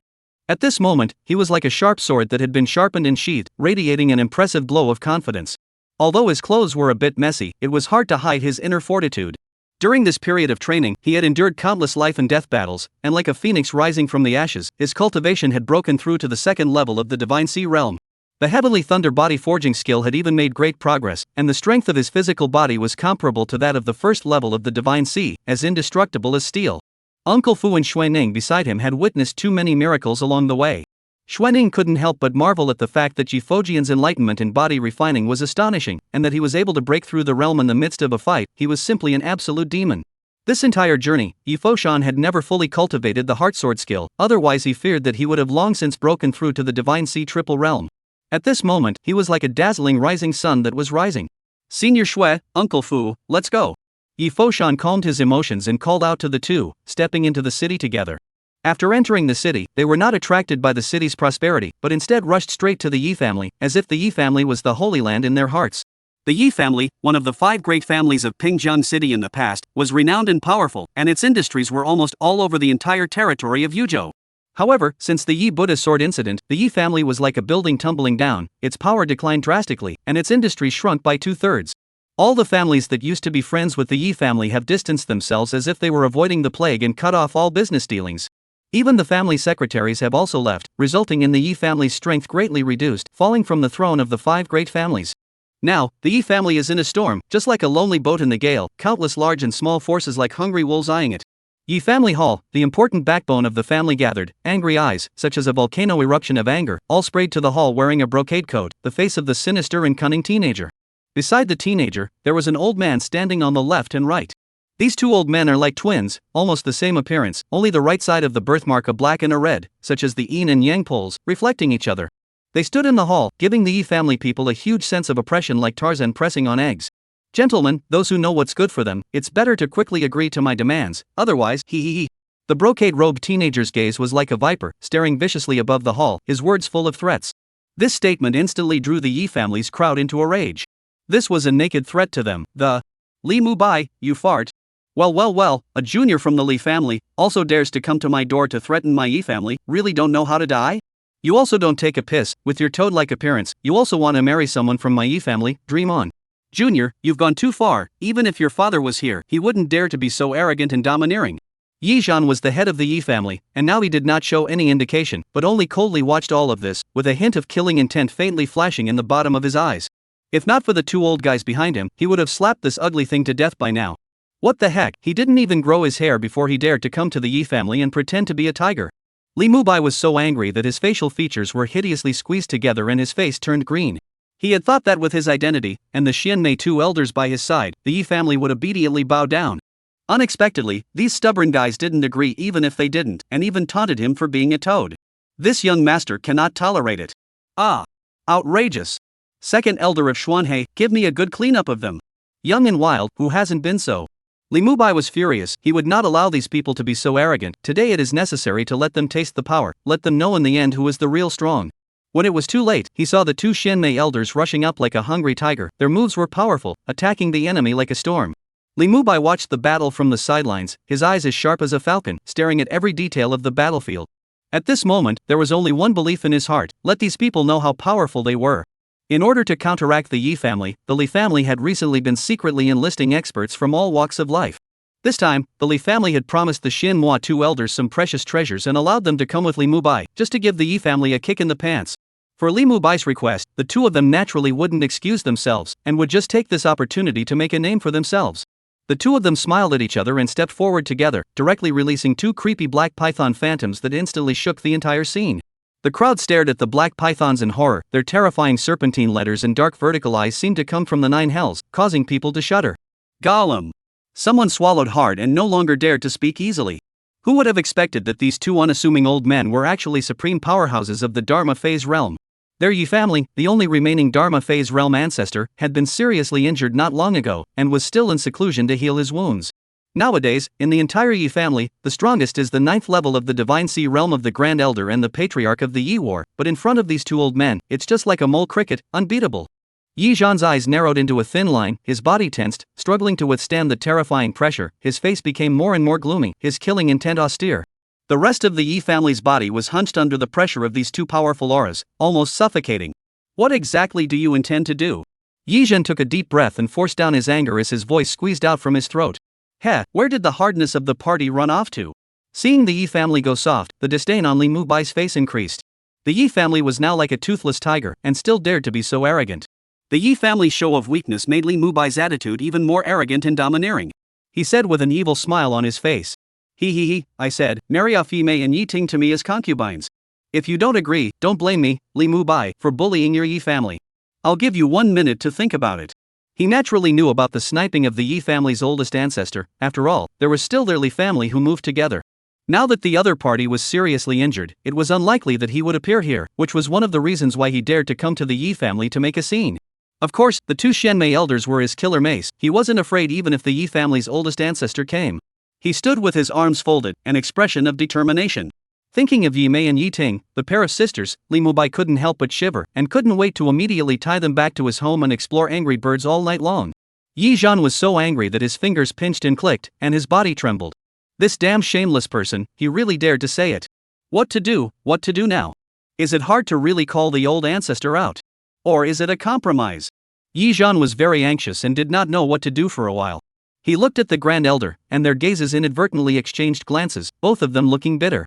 At this moment, he was like a sharp sword that had been sharpened and sheathed, radiating an impressive glow of confidence. Although his clothes were a bit messy, it was hard to hide his inner fortitude. During this period of training, he had endured countless life and death battles, and like a phoenix rising from the ashes, his cultivation had broken through to the second level of the Divine Sea realm. The Heavenly Thunder body forging skill had even made great progress, and the strength of his physical body was comparable to that of the first level of the Divine Sea, as indestructible as steel. Uncle Fu and Xuanning beside him had witnessed too many miracles along the way. Xuanning couldn't help but marvel at the fact that Yifojian's enlightenment in body refining was astonishing, and that he was able to break through the realm in the midst of a fight. He was simply an absolute demon. This entire journey, Yifoshan had never fully cultivated the heartsword skill, otherwise he feared that he would have long since broken through to the Divine Sea triple realm. At this moment, he was like a dazzling rising sun that was rising. Senior Shui, Uncle Fu, let's go. Yifoshan calmed his emotions and called out to the two, stepping into the city together. After entering the city, they were not attracted by the city's prosperity, but instead rushed straight to the Yi family, as if the Yi family was the Holy Land in their hearts. The Yi family, one of the 5 great families of Pingjian City in the past, was renowned and powerful, and its industries were almost all over the entire territory of Yuzhou. However, since the Yi Buddha sword incident, the Yi family was like a building tumbling down, its power declined drastically, and its industry shrunk by 2/3. All the families that used to be friends with the Yi family have distanced themselves as if they were avoiding the plague and cut off all business dealings. Even the family secretaries have also left, resulting in the Yi family's strength greatly reduced, falling from the throne of the 5 great families. Now, the Yi family is in a storm, just like a lonely boat in the gale, countless large and small forces like hungry wolves eyeing it. Yi Family Hall, the important backbone of the family gathered, angry eyes, such as a volcano eruption of anger, all sprayed to the hall wearing a brocade coat, the face of the sinister and cunning teenager. Beside the teenager, there was an old man standing on the left and right. These 2 old men are like twins, almost the same appearance, only the right side of the birthmark a black and a red, such as the yin and yang poles, reflecting each other. They stood in the hall, giving the Yi family people a huge sense of oppression like Tarzan pressing on eggs. Gentlemen, those who know what's good for them, it's better to quickly agree to my demands, otherwise, hee. The brocade-robed teenager's gaze was like a viper, staring viciously above the hall, his words full of threats. This statement instantly drew the Yi family's crowd into a rage. This was a naked threat to them. The Li Mu Bai, you fart. Well, a junior from the Li family also dares to come to my door to threaten my Yi family. Really don't know how to die? You also don't take a piss, with your toad-like appearance. You also want to marry someone from my Yi family. Dream on. Junior, you've gone too far. Even if your father was here, he wouldn't dare to be so arrogant and domineering. Yi Zhan was the head of the Yi family, and now he did not show any indication, but only coldly watched all of this, with a hint of killing intent faintly flashing in the bottom of his eyes. If not for the 2 old guys behind him, he would have slapped this ugly thing to death by now. What the heck, he didn't even grow his hair before he dared to come to the Yi family and pretend to be a tiger. Li Mubai was so angry that his facial features were hideously squeezed together and his face turned green. He had thought that with his identity, and the Xianmei 2 elders by his side, the Yi family would immediately bow down. Unexpectedly, these stubborn guys didn't agree even if they didn't, and even taunted him for being a toad. This young master cannot tolerate it. Ah! Outrageous! Second elder of Xuanhei, give me a good cleanup of them. Young and wild, who hasn't been so? Li Mubai was furious. He would not allow these people to be so arrogant. Today it is necessary to let them taste the power, let them know in the end who is the real strong. When it was too late, he saw the 2 Xianmei elders rushing up like a hungry tiger. Their moves were powerful, attacking the enemy like a storm. Li Mubai watched the battle from the sidelines, his eyes as sharp as a falcon, staring at every detail of the battlefield. At this moment, there was only one belief in his heart: let these people know how powerful they were. In order to counteract the Yi family, the Li family had recently been secretly enlisting experts from all walks of life. This time, the Li family had promised the Xinhua 2 elders some precious treasures and allowed them to come with Li Mubai, just to give the Yi family a kick in the pants. For Li Mubai's request, the 2 of them naturally wouldn't excuse themselves, and would just take this opportunity to make a name for themselves. The 2 of them smiled at each other and stepped forward together, directly releasing 2 creepy black python phantoms that instantly shook the entire scene. The crowd stared at the black pythons in horror. Their terrifying serpentine letters and dark vertical eyes seemed to come from the 9 hells, causing people to shudder. Gollum! Someone swallowed hard and no longer dared to speak easily. Who would have expected that these 2 unassuming old men were actually supreme powerhouses of the Dharma phase realm? Their Yi family, the only remaining Dharma phase realm ancestor, had been seriously injured not long ago, and was still in seclusion to heal his wounds. Nowadays, in the entire Yi family, the strongest is the 9th level of the Divine Sea realm of the Grand Elder and the Patriarch of the Yi War, but in front of these two old men, it's just like a mole cricket, unbeatable. Yi Zhan's eyes narrowed into a thin line, his body tensed, struggling to withstand the terrifying pressure, his face became more and more gloomy, his killing intent austere. The rest of the Yi family's body was hunched under the pressure of these two powerful auras, almost suffocating. What exactly do you intend to do? Yi Zhan took a deep breath and forced down his anger as his voice squeezed out from his throat. Heh, where did the hardness of the party run off to? Seeing the Yi family go soft, the disdain on Li Mubai's face increased. The Yi family was now like a toothless tiger, and still dared to be so arrogant. The Yi family's show of weakness made Li Mubai's attitude even more arrogant and domineering. He said with an evil smile on his face. He, I said, marry off Yi Mei and Yi Ting to me as concubines. If you don't agree, don't blame me, Li Mubai, for bullying your Yi family. I'll give you 1 minute to think about it. He naturally knew about the sniping of the Yi family's oldest ancestor. After all, there was still their Li family who moved together. Now that the other party was seriously injured, it was unlikely that he would appear here, which was one of the reasons why he dared to come to the Yi family to make a scene. Of course, the two Shenmei elders were his killer mace. He wasn't afraid even if the Yi family's oldest ancestor came. He stood with his arms folded, an expression of determination. Thinking of Yi Mei and Yi Ting, the pair of sisters, Li Mubai couldn't help but shiver, and couldn't wait to immediately tie them back to his home and explore Angry Birds all night long. Yi Zhan was so angry that his fingers pinched and clicked, and his body trembled. This damn shameless person, he really dared to say it. What to do now? Is it hard to really call the old ancestor out? Or is it a compromise? Yi Zhan was very anxious and did not know what to do for a while. He looked at the Grand Elder, and their gazes inadvertently exchanged glances, both of them looking bitter.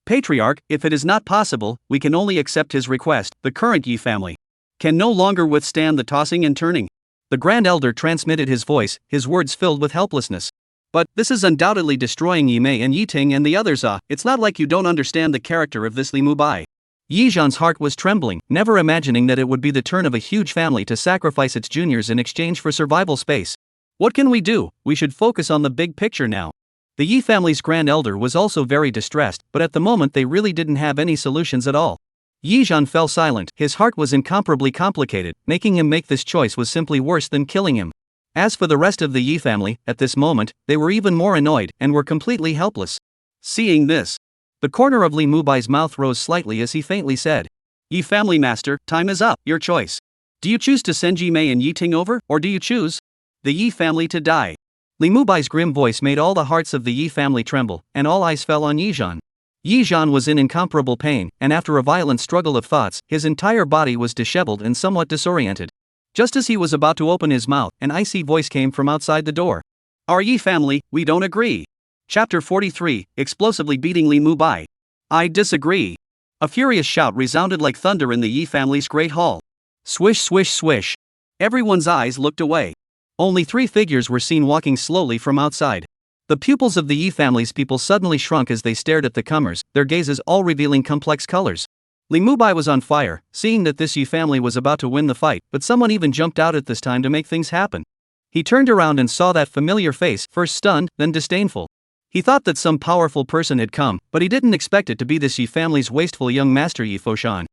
Patriarch, if it is not possible, we can only accept his request. The current Yi family can no longer withstand the tossing and turning. The Grand Elder transmitted his voice, his words filled with helplessness. But this is undoubtedly destroying Yi Mei and Yi Ting and the others. It's not like you don't understand the character of this Li Mubai. Yi Zhan's heart was trembling, never imagining that it would be the turn of a huge family to sacrifice its juniors in exchange for survival space. What can we do? We should focus on the big picture now. The Yi family's Grand Elder was also very distressed, but at the moment they really didn't have any solutions at all. Yi Zhan fell silent, his heart was incomparably complicated, making him make this choice was simply worse than killing him. As for the rest of the Yi family, at this moment, they were even more annoyed, and were completely helpless. Seeing this, the corner of Li Mubai's mouth rose slightly as he faintly said, Yi family master, time is up, your choice. Do you choose to send Yi Mei and Yi Ting over, or do you choose the Yi family to die? Li Mubai's grim voice made all the hearts of the Yi family tremble, and all eyes fell on Yi Zhan. Yi Zhan was in incomparable pain, and after a violent struggle of thoughts, his entire body was disheveled and somewhat disoriented. Just as he was about to open his mouth, an icy voice came from outside the door. Our Yi family, we don't agree. Chapter 43, explosively beating Li Mubai. I disagree. A furious shout resounded like thunder in the Yi family's great hall. Swish, swish, swish. Everyone's eyes looked away. Only 3 figures were seen walking slowly from outside. The pupils of the Yi family's people suddenly shrunk as they stared at the comers, their gazes all revealing complex colors. Li Mubai was on fire, seeing that this Yi family was about to win the fight, but someone even jumped out at this time to make things happen. He turned around and saw that familiar face, first stunned, then disdainful. He thought that some powerful person had come, but he didn't expect it to be this Yi family's wasteful young master Yi Foshan.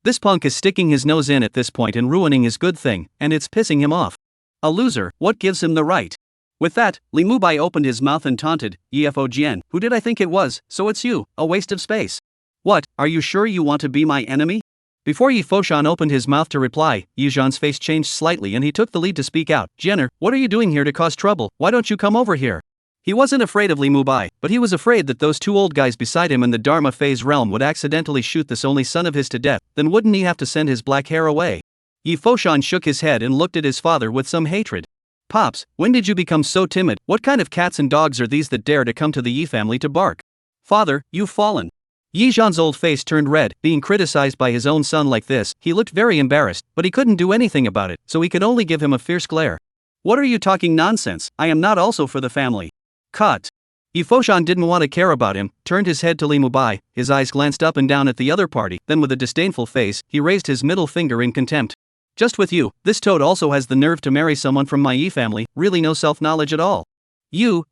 This punk is sticking his nose in at this point and ruining his good thing, and it's pissing him off. A loser, what gives him the right? With that, Li Mubai opened his mouth and taunted, Yifo Jian, who did I think it was, so it's you, a waste of space. What, are you sure you want to be my enemy? Before Yi Foshan opened his mouth to reply, Yi Zhan's face changed slightly and he took the lead to speak out. Jenner, what are you doing here to cause trouble? Why don't you come over here? He wasn't afraid of Li Mubai, but he was afraid that those 2 old guys beside him in the Dharma phase realm would accidentally shoot this only son of his to death, then wouldn't he have to send his black hair away? Yi Foshan shook his head and looked at his father with some hatred. Pops, when did you become so timid? What kind of cats and dogs are these that dare to come to the Yi family to bark? Father, you've fallen. Yi Zhan's old face turned red, being criticized by his own son like this. He looked very embarrassed, but he couldn't do anything about it, so he could only give him a fierce glare. What are you talking nonsense? I am not also for the family. Cut. Yi Foshan didn't want to care about him, turned his head to Li Mubai, his eyes glanced up and down at the other party, then with a disdainful face, he raised his middle finger in contempt. Just with you, this toad also has the nerve to marry someone from my Yi family, really no self-knowledge at all. You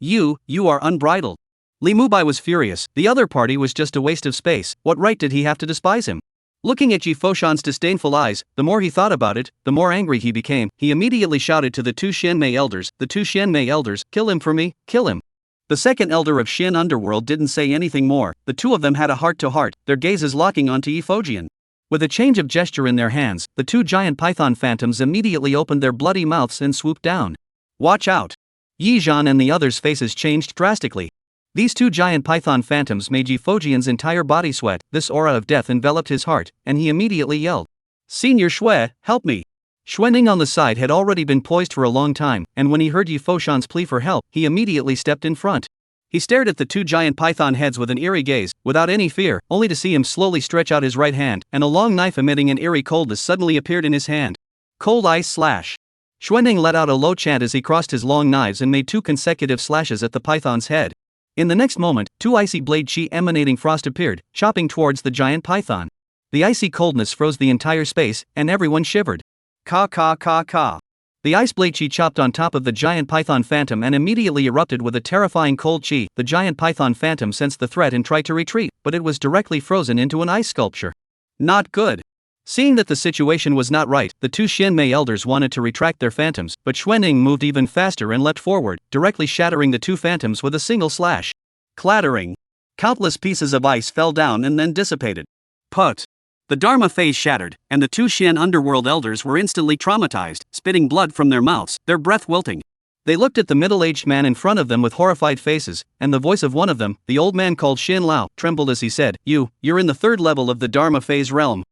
are unbridled. Li Mubai was furious, the other party was just a waste of space, what right did he have to despise him? Looking at Yi Foshan's disdainful eyes, the more he thought about it, the more angry he became. He immediately shouted to the two Xianmei elders, kill him for me, kill him. The second elder of Xin Underworld didn't say anything more. The two of them had a heart-to-heart, their gazes locking onto Yi Fojian. With a change of gesture in their hands, the two giant python phantoms immediately opened their bloody mouths and swooped down. Watch out! Yi Zhan and the others' faces changed drastically. These two giant python phantoms made Yi Fojian's entire body sweat. This aura of death enveloped his heart, and he immediately yelled, "Senior Shui, help me!" Xuanning on the side had already been poised for a long time, and when he heard Yi Foshan's plea for help, he immediately stepped in front. He stared at the two giant python heads with an eerie gaze, without any fear, only to see him slowly stretch out his right hand, and a long knife emitting an eerie coldness suddenly appeared in his hand. Cold ice slash. Xuanning let out a low chant as he crossed his long knives and made two consecutive slashes at the python's head. In the next moment, two icy blade chi emanating frost appeared, chopping towards the giant python. The icy coldness froze the entire space, and everyone shivered. Ka ka ka ka. The ice blade chi chopped on top of the giant python phantom and immediately erupted with a terrifying cold chi. The giant python phantom sensed the threat and tried to retreat, but it was directly frozen into an ice sculpture. Not good. Seeing that the situation was not right, the two Xianmei elders wanted to retract their phantoms, but Xuanning moved even faster and leapt forward, directly shattering the two phantoms with a single slash. Clattering. Countless pieces of ice fell down and then dissipated. Put. The Dharma phase shattered, and the two Xian Underworld elders were instantly traumatized, spitting blood from their mouths, their breath wilting. They looked at the middle-aged man in front of them with horrified faces, and the voice of one of them, the old man called Xin Lao, trembled as he said, You're in the third level of the Dharma phase realm.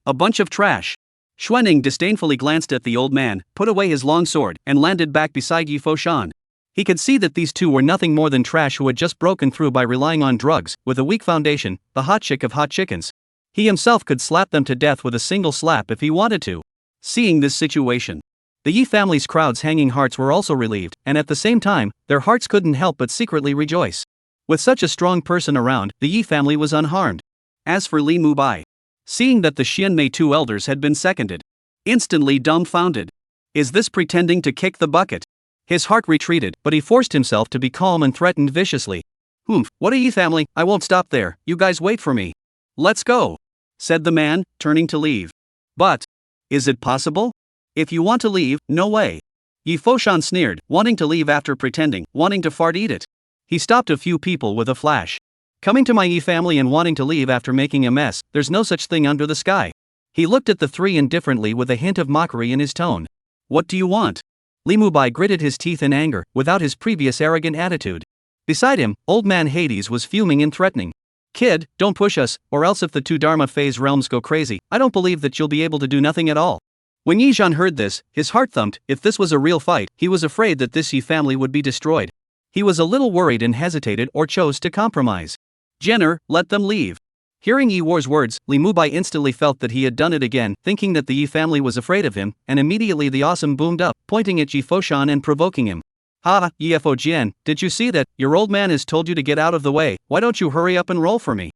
A bunch of trash. Xuanning disdainfully glanced at the old man, put away his long sword, and landed back beside Yi Foshan. He could see that these two were nothing more than trash who had just broken through by relying on drugs, with a weak foundation, the hot chick of hot chickens. He himself could slap them to death with a single slap if he wanted to. Seeing this situation, the Yi family's crowd's hanging hearts were also relieved, and at the same time, their hearts couldn't help but secretly rejoice. With such a strong person around, the Yi family was unharmed. As for Li Mubai, seeing that the Xianmei two elders had been seconded, instantly dumbfounded. Is this pretending to kick the bucket? His heart retreated, but he forced himself to be calm and threatened viciously. What a Yi family, I won't stop there, you guys wait for me. Let's go, said the man, turning to leave. But, is it possible? If you want to leave, no way. Yi Foshan sneered, wanting to leave after pretending, wanting to fart eat it. He stopped a few people with a flash. Coming to my Yi family and wanting to leave after making a mess, there's no such thing under the sky. He looked at the three indifferently with a hint of mockery in his tone. What do you want? Li Mubai gritted his teeth in anger, without his previous arrogant attitude. Beside him, old man Hades was fuming and threatening. Kid, don't push us, or else if the two Dharma phase realms go crazy, I don't believe that you'll be able to do nothing at all. When Yi Zhan heard this, his heart thumped. If this was a real fight, he was afraid that this Yi family would be destroyed. He was a little worried and hesitated or chose to compromise. Jenner, let them leave. Hearing Yi War's words, Li Mubai instantly felt that he had done it again, thinking that the Yi family was afraid of him, and immediately the awesome boomed up, pointing at Yi Foshan and provoking him. Ha, Yi Fojian, did you see that? Your old man has told you to get out of the way, why don't you hurry up and roll for me?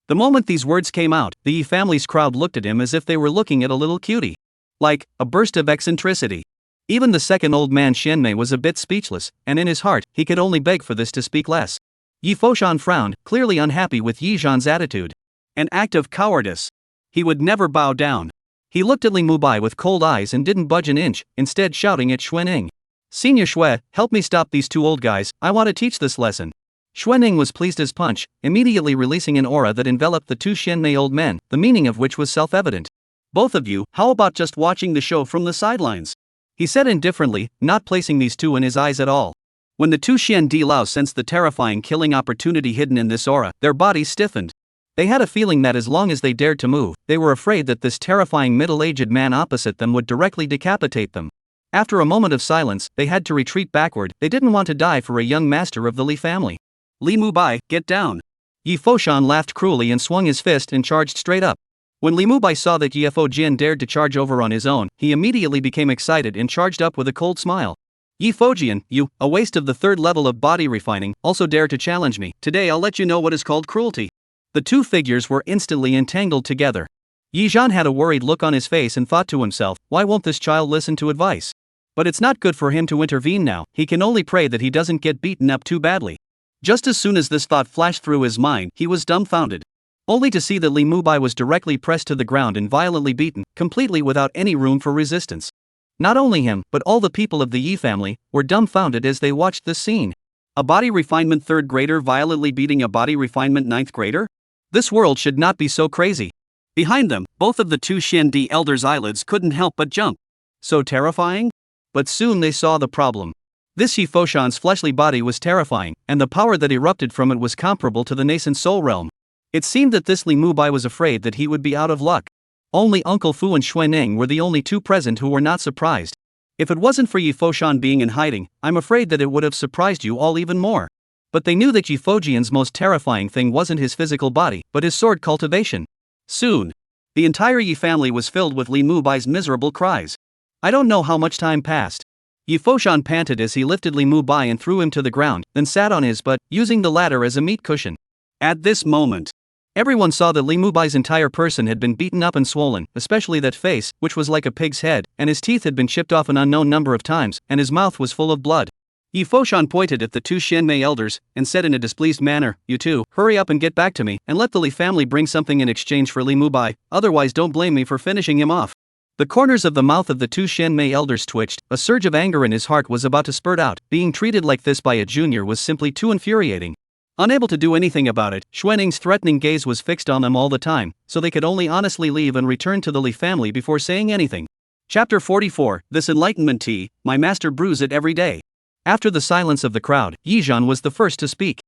The moment these words came out, the Yi family's crowd looked at him as if they were looking at a little cutie. Like, a burst of eccentricity. Even the second old man Xianmei was a bit speechless, and in his heart, he could only beg for this to speak less. Yi Foshan frowned, clearly unhappy with Yi Zhan's attitude. An act of cowardice. He would never bow down. He looked at Li Mubai with cold eyes and didn't budge an inch, instead shouting at Xuanning. Senior Shui, help me stop these two old guys, I want to teach this lesson. Xuanning was pleased as punch, immediately releasing an aura that enveloped the two Xianmei old men, the meaning of which was self-evident. Both of you, how about just watching the show from the sidelines? He said indifferently, not placing these two in his eyes at all. When the two Xian Di Lao sensed the terrifying killing opportunity hidden in this aura, their bodies stiffened. They had a feeling that as long as they dared to move, they were afraid that this terrifying middle-aged man opposite them would directly decapitate them. After a moment of silence, they had to retreat backward. They didn't want to die for a young master of the Li family. Li Mubai, get down. Yi Foshan laughed cruelly and swung his fist and charged straight up. When Li Mubai saw that Yi Fojian dared to charge over on his own, he immediately became excited and charged up with a cold smile. Yi Fojian, you, a waste of the third level of body refining, also dare to challenge me. Today I'll let you know what is called cruelty. The two figures were instantly entangled together. Yi Zhan had a worried look on his face and thought to himself, why won't this child listen to advice? But it's not good for him to intervene now, he can only pray that he doesn't get beaten up too badly. Just as soon as this thought flashed through his mind, he was dumbfounded. only to see that Li Mubai was directly pressed to the ground and violently beaten, completely without any room for resistance. Not only him, but all the people of the Yi family were dumbfounded as they watched this scene. A body refinement 3rd grader violently beating a body refinement 9th grader? This world should not be so crazy. Behind them, both of the two Xiandi elders' eyelids couldn't help but jump. So terrifying? But soon they saw the problem. This Yi Foshan's fleshly body was terrifying, and the power that erupted from it was comparable to the nascent soul realm. It seemed that this Li Mubai was afraid that he would be out of luck. Only Uncle Fu and Xuaneng were the only two present who were not surprised. If it wasn't for Yi Foshan being in hiding, I'm afraid that it would have surprised you all even more. But they knew that Yi Fojian's most terrifying thing wasn't his physical body, but his sword cultivation. Soon, the entire Yi family was filled with Li Mubai's miserable cries. I don't know how much time passed. Yi Foshan panted as he lifted Li Mubai and threw him to the ground, then sat on his butt, using the ladder as a meat cushion. At this moment, everyone saw that Li Mubai's entire person had been beaten up and swollen, especially that face, which was like a pig's head, and his teeth had been chipped off an unknown number of times, and his mouth was full of blood. Yi Foshan pointed at the two Xianmei elders, and said in a displeased manner, "You two, hurry up and get back to me, and let the Li family bring something in exchange for Li Mubai, otherwise don't blame me for finishing him off." The corners of the mouth of the two Xianmei elders twitched, a surge of anger in his heart was about to spurt out. Being treated like this by a junior was simply too infuriating. Unable to do anything about it, Xuaneng's threatening gaze was fixed on them all the time, so they could only honestly leave and return to the Li family before saying anything. Chapter 44, This Enlightenment Tea, my master brews it every day. After the silence of the crowd, Yizhan was the first to speak.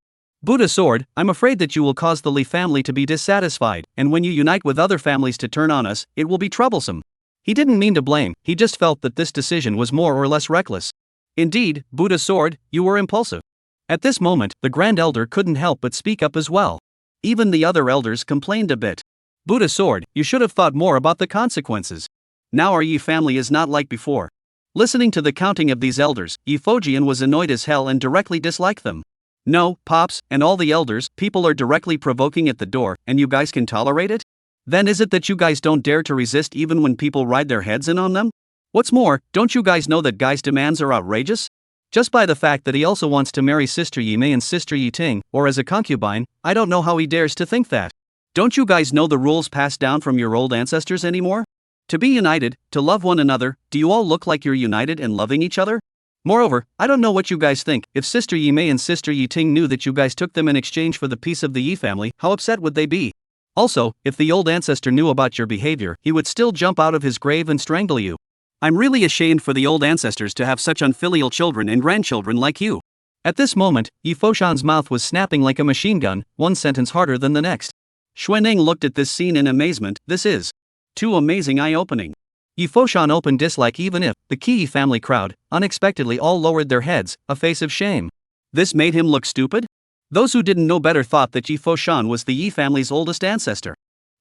Buddha Sword, I'm afraid that you will cause the Li family to be dissatisfied, and when you unite with other families to turn on us, it will be troublesome. He didn't mean to blame, he just felt that this decision was more or less reckless. Indeed, Buddha Sword, you were impulsive. At this moment, the Grand Elder couldn't help but speak up as well. Even the other elders complained a bit. Buddha Sword, you should have thought more about the consequences. Now our Yi family is not like before. Listening to the counting of these elders, Yi Fojian was annoyed as hell and directly disliked them. No, Pops, and all the elders, people are directly provoking at the door, and you guys can tolerate it? Then is it that you guys don't dare to resist even when people ride their heads in on them? What's more, don't you guys know that Guy's demands are outrageous? Just by the fact that he also wants to marry Sister Yi Mei and Sister Yi Ting, or as a concubine, I don't know how he dares to think that. Don't you guys know the rules passed down from your old ancestors anymore? To be united, to love one another, do you all look like you're united and loving each other? Moreover, I don't know what you guys think, if Sister Yi Mei and Sister Yi Ting knew that you guys took them in exchange for the peace of the Yi family, how upset would they be? Also, if the old ancestor knew about your behavior, he would still jump out of his grave and strangle you. I'm really ashamed for the old ancestors to have such unfilial children and grandchildren like you. At this moment, Yi Foshan's mouth was snapping like a machine gun, one sentence harder than the next. Xuaneng looked at this scene in amazement, this is too amazing eye-opening. Yi Foshan opened dislike even if, the Yi family crowd, unexpectedly all lowered their heads, a face of shame. This made him look stupid? Those who didn't know better thought that Yi Foshan was the Yi family's oldest ancestor.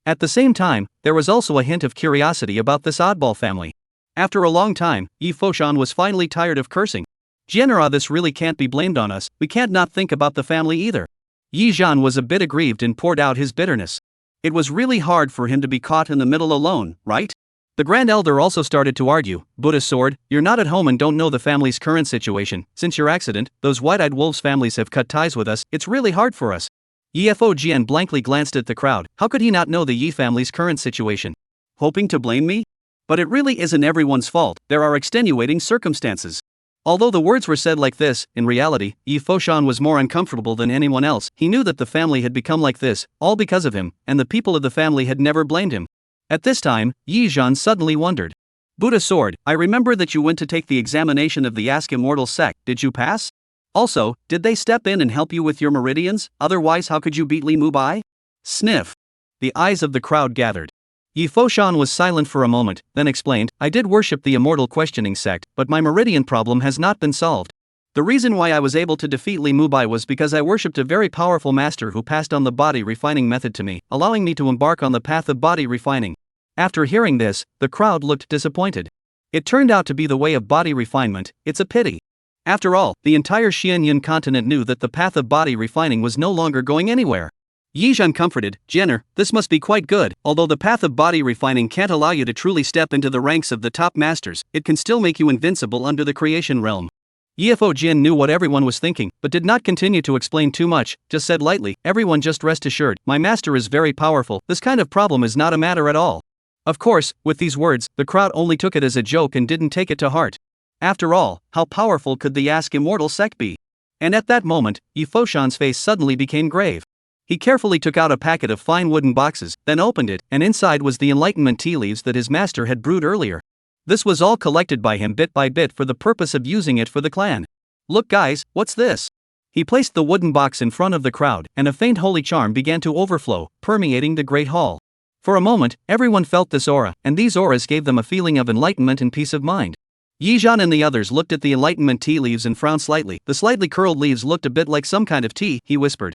At the same time, there was also a hint of curiosity about this oddball family. After a long time, Yi Foshan was finally tired of cursing. General, this really can't be blamed on us, we can't not think about the family either. Yi Zhan was a bit aggrieved and poured out his bitterness. It was really hard for him to be caught in the middle alone, right? The Grand Elder also started to argue, Buddha Sword, you're not at home and don't know the family's current situation. Since your accident, those white-eyed wolves' families have cut ties with us, it's really hard for us. Yi Fojian blankly glanced at the crowd, how could he not know the Yi family's current situation? Hoping to blame me? But it really isn't everyone's fault, there are extenuating circumstances. Although the words were said like this, in reality, Yi Foshan was more uncomfortable than anyone else. He knew that the family had become like this, all because of him, and the people of the family had never blamed him. At this time, Yi Zhan suddenly wondered. Buddha Sword, I remember that you went to take the examination of the Immortal sect, did you pass? Also, did they step in and help you with your meridians, otherwise how could you beat Li Mubai? Sniff. The eyes of the crowd gathered. Yi Foshan was silent for a moment, then explained, I did worship the Immortal questioning sect, but my meridian problem has not been solved. The reason why I was able to defeat Li Mubai was because I worshipped a very powerful master who passed on the body refining method to me, allowing me to embark on the path of body refining. After hearing this, the crowd looked disappointed. It turned out to be the way of body refinement, it's a pity. After all, the entire Xianyan continent knew that the path of body refining was no longer going anywhere. Yizhan comforted, Jenner, this must be quite good, although the path of body refining can't allow you to truly step into the ranks of the top masters, it can still make you invincible under the creation realm. Yifo Jin knew what everyone was thinking, but did not continue to explain too much, just said lightly, everyone just rest assured, my master is very powerful, this kind of problem is not a matter at all. Of course, with these words, the crowd only took it as a joke and didn't take it to heart. After all, how powerful could the Immortal sect be? And at that moment, Yifoshan's face suddenly became grave. He carefully took out a packet of fine wooden boxes, then opened it, and inside was the enlightenment tea leaves that his master had brewed earlier. This was all collected by him bit by bit for the purpose of using it for the clan. Look guys, what's this? He placed the wooden box in front of the crowd, and a faint holy charm began to overflow, permeating the great hall. For a moment, everyone felt this aura, and these auras gave them a feeling of enlightenment and peace of mind. Yizhan and the others looked at the enlightenment tea leaves and frowned slightly. The slightly curled leaves looked a bit like some kind of tea, he whispered.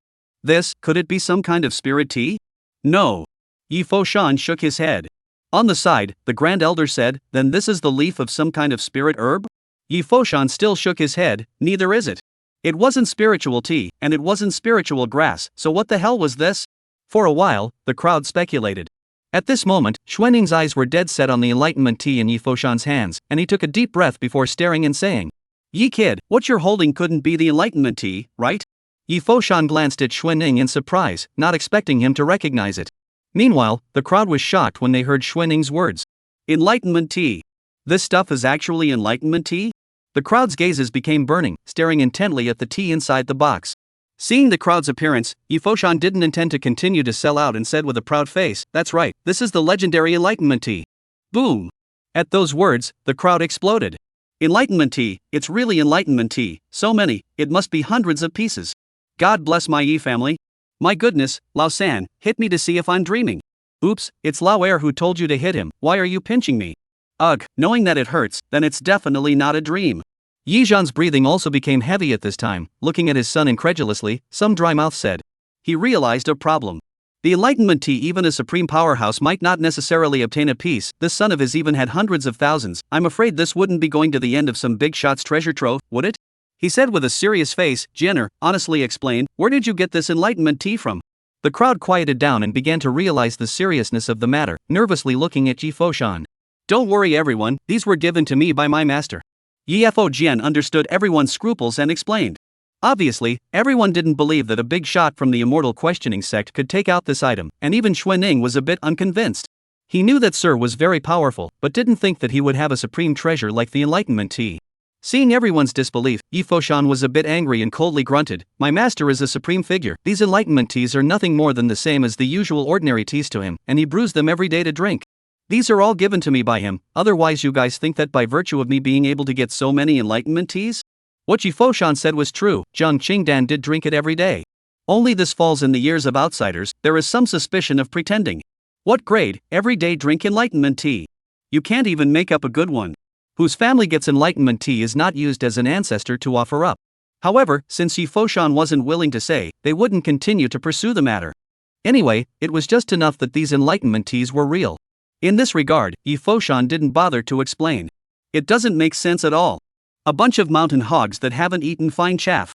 Could it be some kind of spirit tea? No. Yifoshan shook his head. On the side, the Grand Elder said, then this is the leaf of some kind of spirit herb? Yifoshan still shook his head, neither is it. It wasn't spiritual tea, and it wasn't spiritual grass, so what the hell was this? For a while, the crowd speculated. At this moment, Xuanning's eyes were dead set on the enlightenment tea in Yifoshan's hands, and he took a deep breath before staring and saying, Yi kid, what you're holding couldn't be the enlightenment tea, right? Yifoshan glanced at Xuanning in surprise, not expecting him to recognize it. Meanwhile, the crowd was shocked when they heard Xuanning's words. Enlightenment tea. This stuff is actually enlightenment tea? The crowd's gazes became burning, staring intently at the tea inside the box. Seeing the crowd's appearance, Yifoshan didn't intend to continue to sell out and said with a proud face, that's right, this is the legendary enlightenment tea. Boom! At those words, the crowd exploded. Enlightenment tea, it's really enlightenment tea, so many, it must be hundreds of pieces. God bless my Yi family. My goodness, Lao San, hit me to see if I'm dreaming. Oops, it's Lao Air who told you to hit him, why are you pinching me? Ugh, knowing that it hurts, then it's definitely not a dream. Yizhan's breathing also became heavy at this time, looking at his son incredulously, some dry mouth said. He realized a problem. The enlightenment tea even a supreme powerhouse might not necessarily obtain a piece, this son of his even had hundreds of thousands, I'm afraid this wouldn't be going to the end of some big shot's treasure trove, would it? He said with a serious face, Jenner, honestly explain, where did you get this enlightenment tea from? The crowd quieted down and began to realize the seriousness of the matter, nervously looking at Yifoshan. Don't worry everyone, these were given to me by my master. Yifo Jian understood everyone's scruples and explained. Obviously, everyone didn't believe that a big shot from the Immortal questioning sect could take out this item, and even Xuanning was a bit unconvinced. He knew that Sir was very powerful, but didn't think that he would have a supreme treasure like the enlightenment tea. Seeing everyone's disbelief, Yifoshan was a bit angry and coldly grunted, my master is a supreme figure, these enlightenment teas are nothing more than the same as the usual ordinary teas to him, and he brews them every day to drink. These are all given to me by him, otherwise you guys think that by virtue of me being able to get so many enlightenment teas? What Yifoshan said was true, Zhang Qingdan did drink it every day. Only this falls in the years of outsiders, there is some suspicion of pretending. What grade, every day drink enlightenment tea? You can't even make up a good one. Whose family gets enlightenment tea is not used as an ancestor to offer up. However, since Yifoshan wasn't willing to say, they wouldn't continue to pursue the matter. Anyway, it was just enough that these enlightenment teas were real. In this regard, Yifoshan didn't bother to explain. It doesn't make sense at all. A bunch of mountain hogs that haven't eaten fine chaff.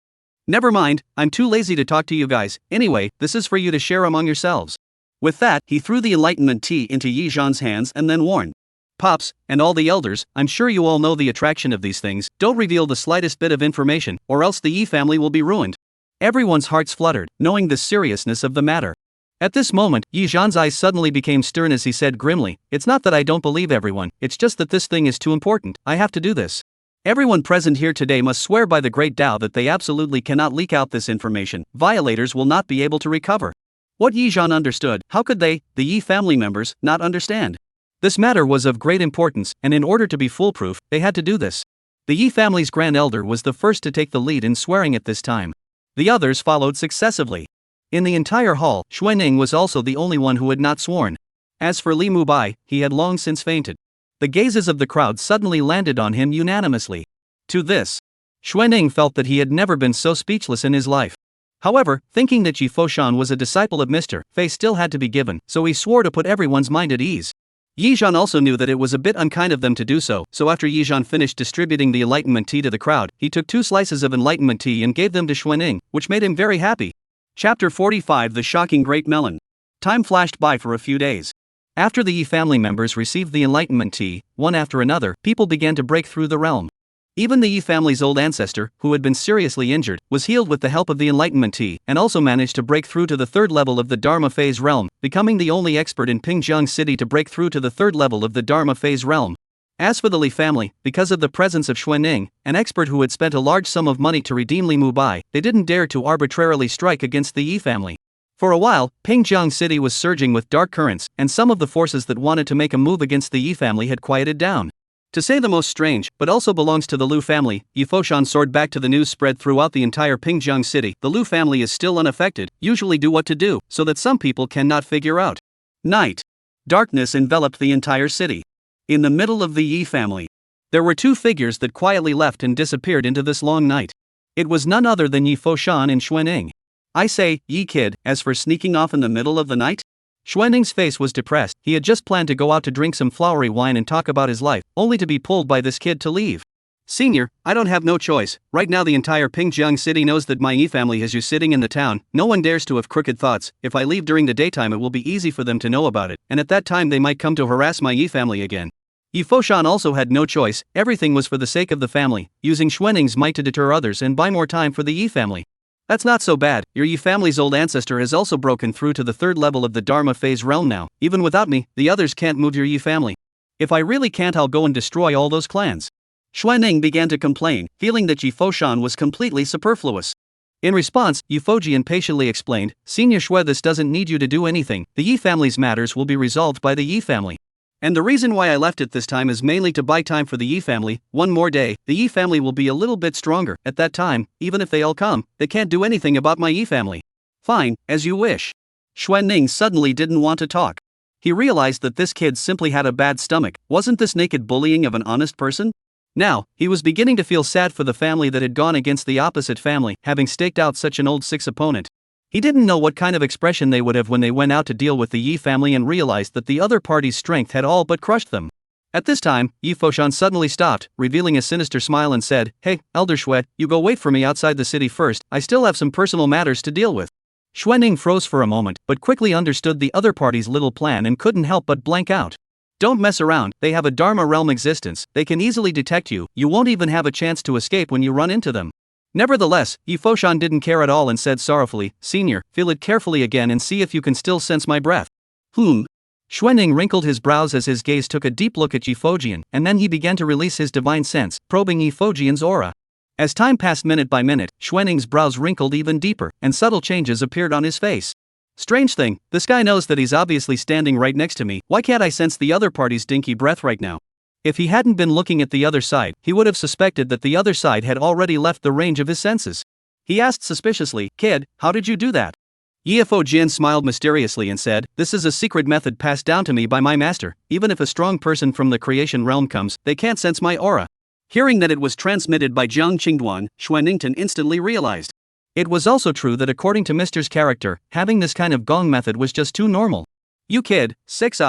Never mind, I'm too lazy to talk to you guys, anyway, this is for you to share among yourselves. With that, he threw the enlightenment tea into Yizhan's hands and then warned. Pops, and all the elders, I'm sure you all know the attraction of these things, don't reveal the slightest bit of information, or else the Yi family will be ruined. Everyone's hearts fluttered, knowing the seriousness of the matter. At this moment, Yizhan's eyes suddenly became stern as he said grimly, it's not that I don't believe everyone, it's just that this thing is too important, I have to do this. Everyone present here today must swear by the great Tao that they absolutely cannot leak out this information, violators will not be able to recover. What Yizhan understood, how could they, the Yi family members, not understand? This matter was of great importance, and in order to be foolproof, they had to do this. The Yi family's grand elder was the first to take the lead in swearing at this time. The others followed successively. In the entire hall, Xuanning was also the only one who had not sworn. As for Li Mubai, he had long since fainted. The gazes of the crowd suddenly landed on him unanimously. To this, Xuanning felt that he had never been so speechless in his life. However, thinking that Yifoshan was a disciple of Mr. Fei still had to be given, so he swore to put everyone's mind at ease. Yizhan also knew that it was a bit unkind of them to do so, so after Yizhan finished distributing the enlightenment tea to the crowd, he took 2 slices of enlightenment tea and gave them to Xuanning, which made him very happy. Chapter 45 The Shocking Great Melon. Time flashed by for a few days. After the Yi family members received the enlightenment tea, one after another, people began to break through the realm. Even the Yi family's old ancestor, who had been seriously injured, was healed with the help of the Enlightenment Tea, and also managed to break through to the third level of the Dharma phase realm, becoming the only expert in Pingjiang City to break through to the third level of the Dharma phase realm. As for the Li family, because of the presence of Xuanning, an expert who had spent a large sum of money to redeem Li Mubai, they didn't dare to arbitrarily strike against the Yi family. For a while, Pingjiang City was surging with dark currents, and some of the forces that wanted to make a move against the Yi family had quieted down. To say the most strange, but also belongs to the Lu family, Yi Foshan soared back to the news spread throughout the entire Pingjiang City. The Lu family is still unaffected, usually do what to do, so that some people cannot figure out. Night. Darkness enveloped the entire city. In the middle of the Yi family, there were two figures that quietly left and disappeared into this long night. It was none other than Yi Foshan and Xuanning. I say, Yi kid, as for sneaking off in the middle of the night? Xuanning's face was depressed. He had just planned to go out to drink some flowery wine and talk about his life, only to be pulled by this kid to leave. Senior, I don't have no choice. Right now the entire Pingjiang City knows that my Yi family has you sitting in the town. No one dares to have crooked thoughts. If I leave during the daytime it will be easy for them to know about it, and at that time they might come to harass my Yi family again. Yi Foshan also had no choice. Everything was for the sake of the family, using Xuanning's might to deter others and buy more time for the Yi family. That's not so bad. Your Yi family's old ancestor has also broken through to the third level of the Dharma phase realm now. Even without me, the others can't move your Yi family. If I really can't, I'll go and destroy all those clans. Xuanning began to complain, feeling that Yi Foshan was completely superfluous. In response, Yi Fojian patiently explained, Senior Xue, this doesn't need you to do anything. The Yi family's matters will be resolved by the Yi family. And the reason why I left it this time is mainly to buy time for the Yi family. One more day, the Yi family will be a little bit stronger. At that time, even if they all come, they can't do anything about my Yi family. Fine, as you wish. Xuanning suddenly didn't want to talk. He realized that this kid simply had a bad stomach. Wasn't this naked bullying of an honest person? Now, he was beginning to feel sad for the family that had gone against the opposite family, having staked out such an old six opponent. He didn't know what kind of expression they would have when they went out to deal with the Yi family and realized that the other party's strength had all but crushed them. At this time, Yi Foshan suddenly stopped, revealing a sinister smile and said, Hey, Elder Xue, you go wait for me outside the city first, I still have some personal matters to deal with. Xuanning froze for a moment, but quickly understood the other party's little plan and couldn't help but blank out. Don't mess around, they have a Dharma realm existence, they can easily detect you, you won't even have a chance to escape when you run into them. Nevertheless, Yi Foshan didn't care at all and said sorrowfully, Senior, feel it carefully again and see if you can still sense my breath. Xuanning wrinkled his brows as his gaze took a deep look at Yi Fojian, and then he began to release his divine sense, probing Yi Fojian's aura. As time passed minute by minute, Xuanning's brows wrinkled even deeper, and subtle changes appeared on his face. Strange thing, this guy knows that he's obviously standing right next to me, why can't I sense the other party's dinky breath right now? If he hadn't been looking at the other side, he would have suspected that the other side had already left the range of his senses. He asked suspiciously, Kid, how did you do that? Yi Fojian smiled mysteriously and said, This is a secret method passed down to me by my master. Even if a strong person from the creation realm comes, they can't sense my aura. Hearing that it was transmitted by Jiang Qingduan, Xuannington instantly realized. It was also true that according to Mr.'s character, having this kind of gong method was just too normal. You kid, 6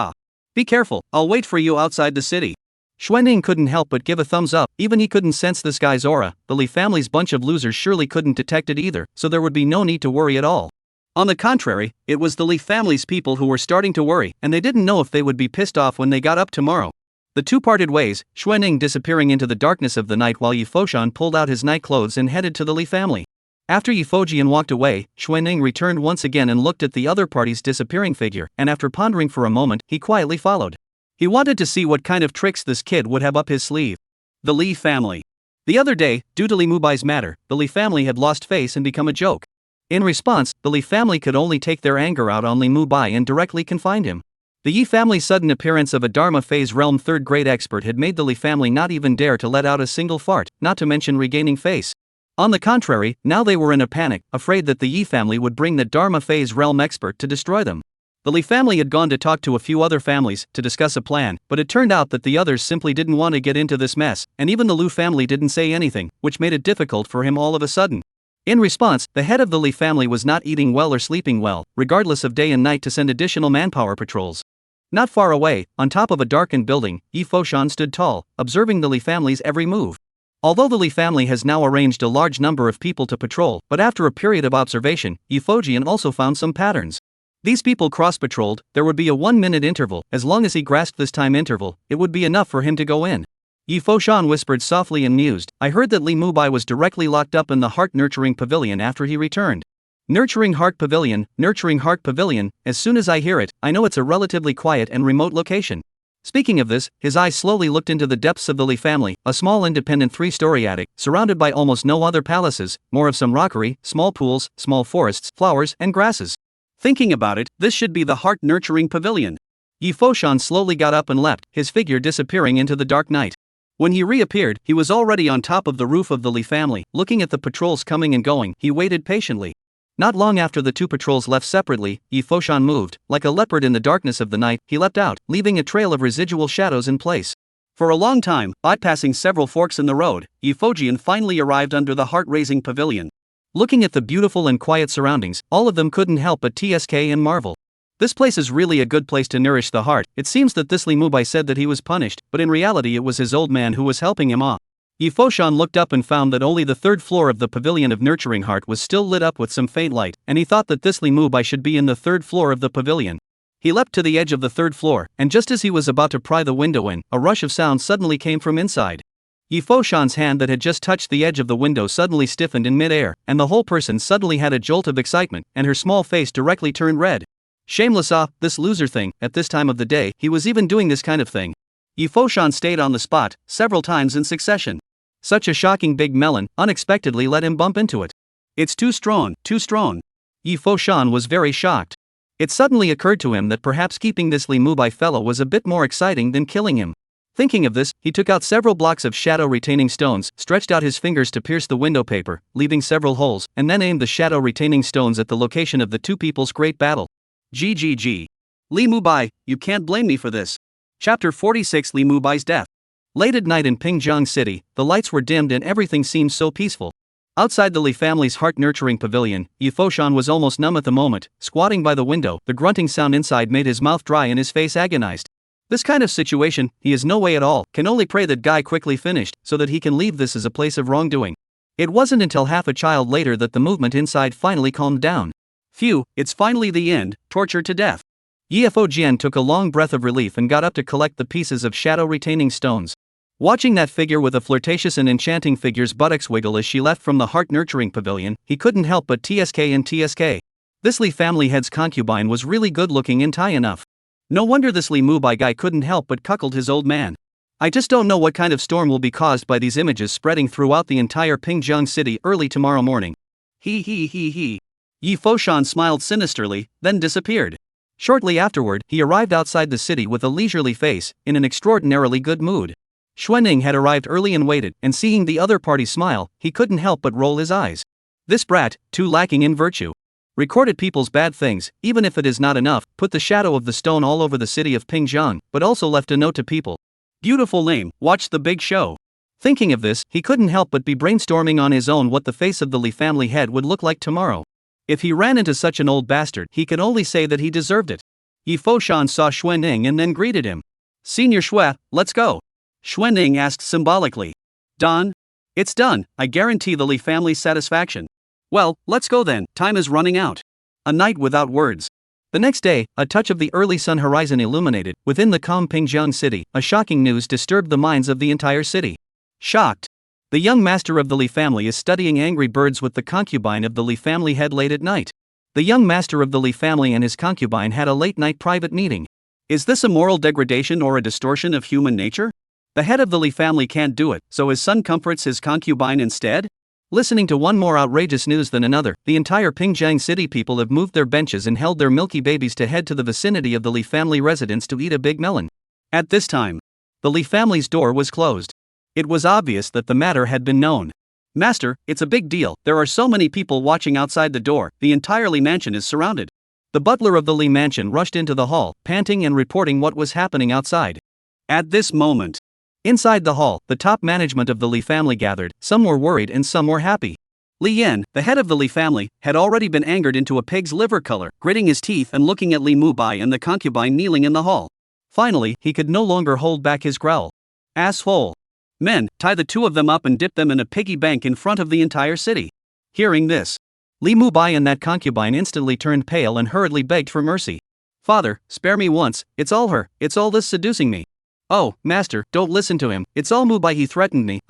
Be careful, I'll wait for you outside the city. Xuanning couldn't help but give a thumbs up. Even he couldn't sense this guy's aura. The Li family's bunch of losers surely couldn't detect it either, so there would be no need to worry at all. On the contrary, it was the Li family's people who were starting to worry, and they didn't know if they would be pissed off when they got up tomorrow. The two parted ways, Xuanning disappearing into the darkness of the night while Yi Foshan pulled out his night clothes and headed to the Li family. After Yi Fojian walked away, Xuanning returned once again and looked at the other party's disappearing figure, and after pondering for a moment, he quietly followed. He wanted to see what kind of tricks this kid would have up his sleeve. The Li family. The other day, due to Li Mubai's matter, the Li family had lost face and become a joke. In response, the Li family could only take their anger out on Li Mubai and directly confined him. The Yi family's sudden appearance of a Dharma phase realm third grade expert had made the Li family not even dare to let out a single fart, not to mention regaining face. On the contrary, now they were in a panic, afraid that the Yi family would bring the Dharma phase realm expert to destroy them. The Li family had gone to talk to a few other families to discuss a plan, but it turned out that the others simply didn't want to get into this mess, and even the Lu family didn't say anything, which made it difficult for him all of a sudden. In response, the head of the Li family was not eating well or sleeping well, regardless of day and night, to send additional manpower patrols. Not far away, on top of a darkened building, Yi Foshan stood tall, observing the Li family's every move. Although the Li family has now arranged a large number of people to patrol, but after a period of observation, Yi Fojian also found some patterns. These people cross-patrolled, there would be a 1-minute interval. As long as he grasped this time interval, it would be enough for him to go in. Yi Foshan whispered softly and mused, I heard that Li Mubai was directly locked up in the heart-nurturing pavilion after he returned. Nurturing Heart Pavilion, as soon as I hear it, I know it's a relatively quiet and remote location. Speaking of this, his eyes slowly looked into the depths of the Li family, a small independent 3-story attic, surrounded by almost no other palaces, more of some rockery, small pools, small forests, flowers, and grasses. Thinking about it, this should be the heart-nurturing pavilion. Yi Foshan slowly got up and left, his figure disappearing into the dark night. When he reappeared, he was already on top of the roof of the Li family, looking at the patrols coming and going. He waited patiently. Not long after the two patrols left separately, Yi Foshan moved. Like a leopard in the darkness of the night, he leapt out, leaving a trail of residual shadows in place. For a long time, bypassing several forks in the road, Yi Fojian finally arrived under the heart-raising pavilion. Looking at the beautiful and quiet surroundings, all of them couldn't help but TSK and marvel. This place is really a good place to nourish the heart. It seems that this Li Mubai said that he was punished, but in reality it was his old man who was helping him off. Yi Foshan looked up and found that only the third floor of the Pavilion of Nurturing Heart was still lit up with some faint light, and he thought that this Li Mubai should be in the third floor of the pavilion. He leapt to the edge of the third floor, and just as he was about to pry the window in, a rush of sound suddenly came from inside. Yi Foshan's hand that had just touched the edge of the window suddenly stiffened in mid-air, and the whole person suddenly had a jolt of excitement, and her small face directly turned red. Shameless this loser thing, at this time of the day, he was even doing this kind of thing. Yi Foshan stayed on the spot, several times in succession. Such a shocking big melon, unexpectedly let him bump into it. It's too strong, too strong. Yi Foshan was very shocked. It suddenly occurred to him that perhaps keeping this Li Mubai fellow was a bit more exciting than killing him. Thinking of this, he took out several blocks of shadow-retaining stones, stretched out his fingers to pierce the window paper, leaving several holes, and then aimed the shadow-retaining stones at the location of the two people's great battle. GGG. Li Mubai, you can't blame me for this. Chapter 46 Li Mubai's Death. Late at night in Pingjiang City, the lights were dimmed and everything seemed so peaceful. Outside the Li family's heart-nurturing pavilion, Yi Foshan was almost numb at the moment. Squatting by the window, the grunting sound inside made his mouth dry and his face agonized. This kind of situation, he is no way at all, can only pray that Guy quickly finished, so that he can leave this as a place of wrongdoing. It wasn't until half a child later that the movement inside finally calmed down. Phew, it's finally the end, torture to death. Yi Fojian took a long breath of relief and got up to collect the pieces of shadow-retaining stones. Watching that figure with a flirtatious and enchanting figure's buttocks wiggle as she left from the heart-nurturing pavilion, he couldn't help but TSK and TSK. This Li family head's concubine was really good-looking and Thai enough. No wonder this Li Mubai guy couldn't help but cuckold his old man. I just don't know what kind of storm will be caused by these images spreading throughout the entire Pingjiang city early tomorrow morning. He. Yi Foshan smiled sinisterly, then disappeared. Shortly afterward, he arrived outside the city with a leisurely face, in an extraordinarily good mood. Xuanning had arrived early and waited, and seeing the other party smile, he couldn't help but roll his eyes. This brat, too lacking in virtue. Recorded people's bad things, even if it is not enough, put the shadow of the stone all over the city of Pingjiang, but also left a note to people. Beautiful name, watch the big show. Thinking of this, he couldn't help but be brainstorming on his own what the face of the Li family head would look like tomorrow. If he ran into such an old bastard, he could only say that he deserved it. Yi Foshan saw Xuanning and then greeted him. Senior Xue, let's go. Xuanning asked symbolically. Done? It's done, I guarantee the Li family's satisfaction. Well, let's go then, time is running out. A night without words. The next day, a touch of the early sun horizon illuminated, within the calm Pingjiang city, a shocking news disturbed the minds of the entire city. Shocked. The young master of the Li family is studying Angry Birds with the concubine of the Li family head late at night. The young master of the Li family and his concubine had a late-night private meeting. Is this a moral degradation or a distortion of human nature? The head of the Li family can't do it, so his son comforts his concubine instead? Listening to one more outrageous news than another, the entire Pingjiang city people have moved their benches and held their milky babies to head to the vicinity of the Li family residence to eat a big melon. At this time, the Li family's door was closed. It was obvious that the matter had been known. Master, it's a big deal, there are so many people watching outside the door, the entire Li mansion is surrounded. The butler of the Li mansion rushed into the hall, panting and reporting what was happening outside. At this moment, inside the hall, the top management of the Li family gathered, some were worried and some were happy. Li Yan, the head of the Li family, had already been angered into a pig's liver color, gritting his teeth and looking at Li Mubai and the concubine kneeling in the hall. Finally, he could no longer hold back his growl. Asshole. Men, tie the two of them up and dip them in a piggy bank in front of the entire city. Hearing this, Li Mubai and that concubine instantly turned pale and hurriedly begged for mercy. Father, spare me once, it's all her, it's all this seducing me. Oh, master, don't listen to him, it's all Mubai, he threatened me,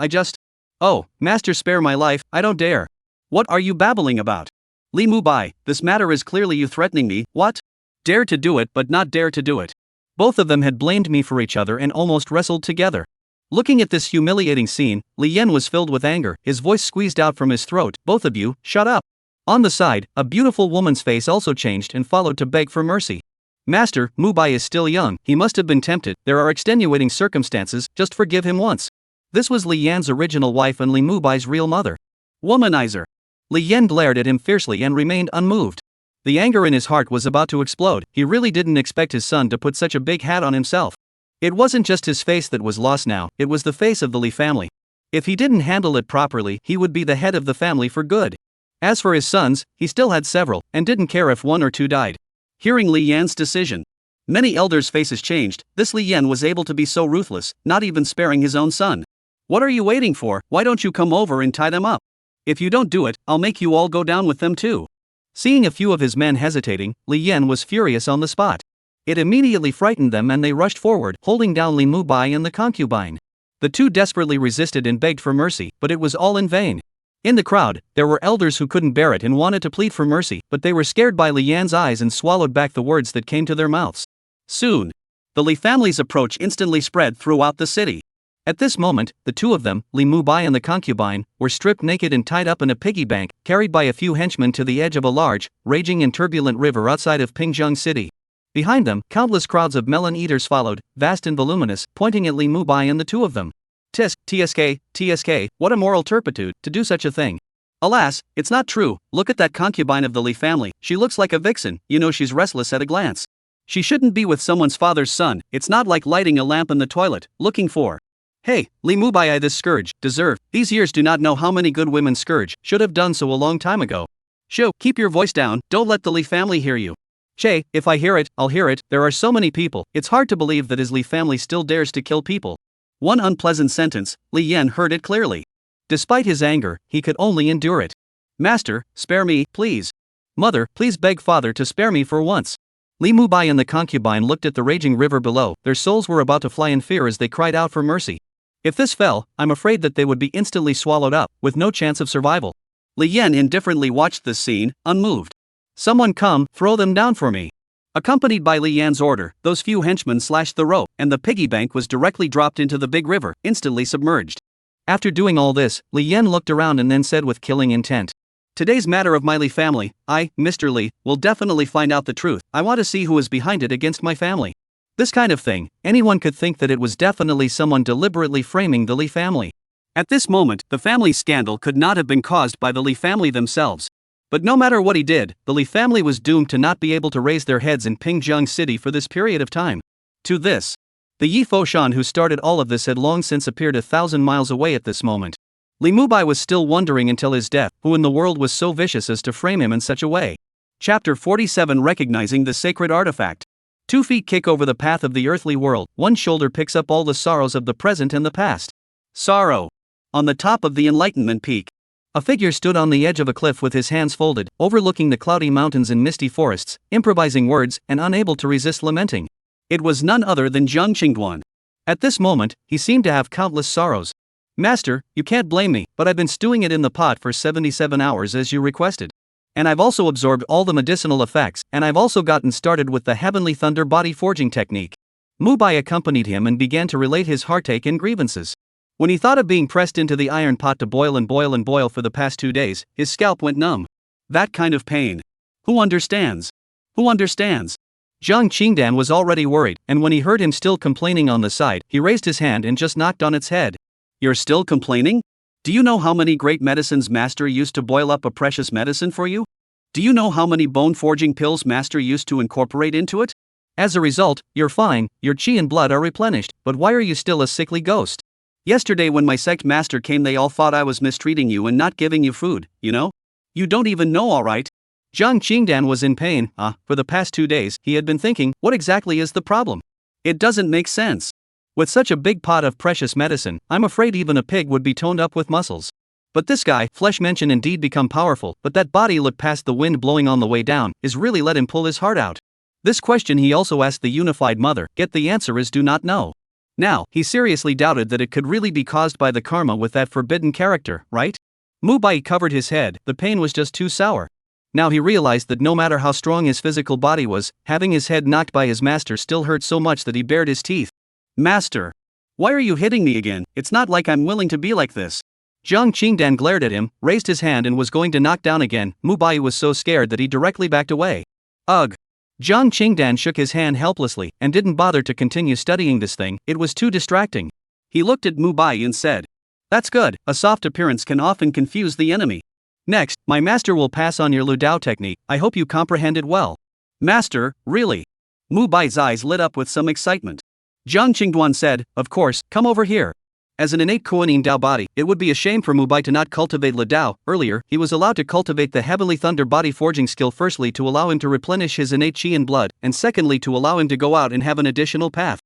Oh, master, spare my life, I don't dare. What are you babbling about? Li Mubai, this matter is clearly you threatening me, what? Dare to do it but not dare to do it. Both of them had blamed me for each other and almost wrestled together. Looking at this humiliating scene, Li Yan was filled with anger, his voice squeezed out from his throat, both of you, shut up. On the side, a beautiful woman's face also changed and followed to beg for mercy. Master, Mubai is still young, he must have been tempted, there are extenuating circumstances, just forgive him once. This was Li Yan's original wife and Li Mubai's real mother. Womanizer. Li Yan glared at him fiercely and remained unmoved. The anger in his heart was about to explode, he really didn't expect his son to put such a big hat on himself. It wasn't just his face that was lost now, it was the face of the Li family. If he didn't handle it properly, he would be the head of the family for good. As for his sons, he still had several, and didn't care if one or two died. Hearing Li Yan's decision, many elders' faces changed. This Li Yan was able to be so ruthless, not even sparing his own son. What are you waiting for? Why don't you come over and tie them up? If you don't do it, I'll make you all go down with them too. Seeing a few of his men hesitating, Li Yan was furious on the spot. It immediately frightened them and they rushed forward, holding down Li Mubai and the concubine. The two desperately resisted and begged for mercy, but it was all in vain. In the crowd, there were elders who couldn't bear it and wanted to plead for mercy, but they were scared by Li Yan's eyes and swallowed back the words that came to their mouths. Soon, the Li family's approach instantly spread throughout the city. At this moment, the two of them, Li Mubai and the concubine, were stripped naked and tied up in a piggy bank, carried by a few henchmen to the edge of a large, raging and turbulent river outside of Pingzheng City. Behind them, countless crowds of melon eaters followed, vast and voluminous, pointing at Li Mubai and the two of them. TSK, what a moral turpitude, to do such a thing. Alas, it's not true, look at that concubine of the Li family, she looks like a vixen, you know she's restless at a glance. She shouldn't be with someone's father's son, it's not like lighting a lamp in the toilet, looking for. Hey, Li Mubai, this scourge, deserve, these years do not know how many good women scourge, should have done so a long time ago. Shoo, keep your voice down, don't let the Li family hear you. Che, if I hear it, I'll hear it, there are so many people, it's hard to believe that his Li family still dares to kill people. One unpleasant sentence, Li Yan heard it clearly. Despite his anger, he could only endure it. Master, spare me, please. Mother, please beg father to spare me for once. Li Mubai and the concubine looked at the raging river below, their souls were about to fly in fear as they cried out for mercy. If this fell, I'm afraid that they would be instantly swallowed up, with no chance of survival. Li Yan indifferently watched this scene, unmoved. Someone come, throw them down for me. Accompanied by Li Yan's order, those few henchmen slashed the rope, and the piggy bank was directly dropped into the big river, instantly submerged. After doing all this, Li Yan looked around and then said with killing intent. Today's matter of my Li family, I, Mr. Li, will definitely find out the truth, I want to see who is behind it against my family. This kind of thing, anyone could think that it was definitely someone deliberately framing the Li family. At this moment, the family scandal could not have been caused by the Li family themselves. But no matter what he did, the Li family was doomed to not be able to raise their heads in Pingzheng City for this period of time. To this, the Yi Foshan who started all of this had long since appeared 1,000 miles away at this moment. Li Mubai was still wondering until his death, who in the world was so vicious as to frame him in such a way. Chapter 47, Recognizing the Sacred Artifact. 2 feet kick over the path of the earthly world, one shoulder picks up all the sorrows of the present and the past. Sorrow. On the top of the Enlightenment Peak, a figure stood on the edge of a cliff with his hands folded, overlooking the cloudy mountains and misty forests, improvising words and unable to resist lamenting. It was none other than Zhang Qingduan. At this moment, he seemed to have countless sorrows. Master, you can't blame me, but I've been stewing it in the pot for 77 hours as you requested. And I've also absorbed all the medicinal effects, and I've also gotten started with the Heavenly Thunder body forging technique. Mubai accompanied him and began to relate his heartache and grievances. When he thought of being pressed into the iron pot to boil and boil and boil for the past 2 days, his scalp went numb. That kind of pain. Who understands? Who understands? Zhang Qingdan was already worried, and when he heard him still complaining on the side, he raised his hand and just knocked on its head. You're still complaining? Do you know how many great medicines Master used to boil up a precious medicine for you? Do you know how many bone-forging pills Master used to incorporate into it? As a result, you're fine, your chi and blood are replenished, but why are you still a sickly ghost? Yesterday when my sect master came they all thought I was mistreating you and not giving you food, you know? You don't even know, alright? Zhang Qingdan was in pain. For the past 2 days, he had been thinking, what exactly is the problem? It doesn't make sense. With such a big pot of precious medicine, I'm afraid even a pig would be toned up with muscles. But this guy, flesh mention indeed become powerful, but that body look past the wind blowing on the way down, is really let him pull his heart out. This question he also asked the unified mother, yet the answer is do not know. Now, he seriously doubted that it could really be caused by the karma with that forbidden character, right? Mubai covered his head, the pain was just too sour. Now he realized that no matter how strong his physical body was, having his head knocked by his master still hurt so much that he bared his teeth. Master! Why are you hitting me again? It's not like I'm willing to be like this. Jiang Qingdan glared at him, raised his hand and was going to knock down again. Mubai was so scared that he directly backed away. Ugh! Jiang Qingdan shook his hand helplessly, and didn't bother to continue studying this thing, it was too distracting. He looked at Mubai and said, "That's good, a soft appearance can often confuse the enemy. Next, my master will pass on your Ludao technique, I hope you comprehend it well." Master, really? Mubai's eyes lit up with some excitement. Jiang Qingduan said, "Of course, come over here." As an innate Kuan Dao body, it would be a shame for Mubai to not cultivate Ludao. Earlier, he was allowed to cultivate the Heavenly Thunder body forging skill, firstly to allow him to replenish his innate Qi and blood, and secondly to allow him to go out and have an additional path.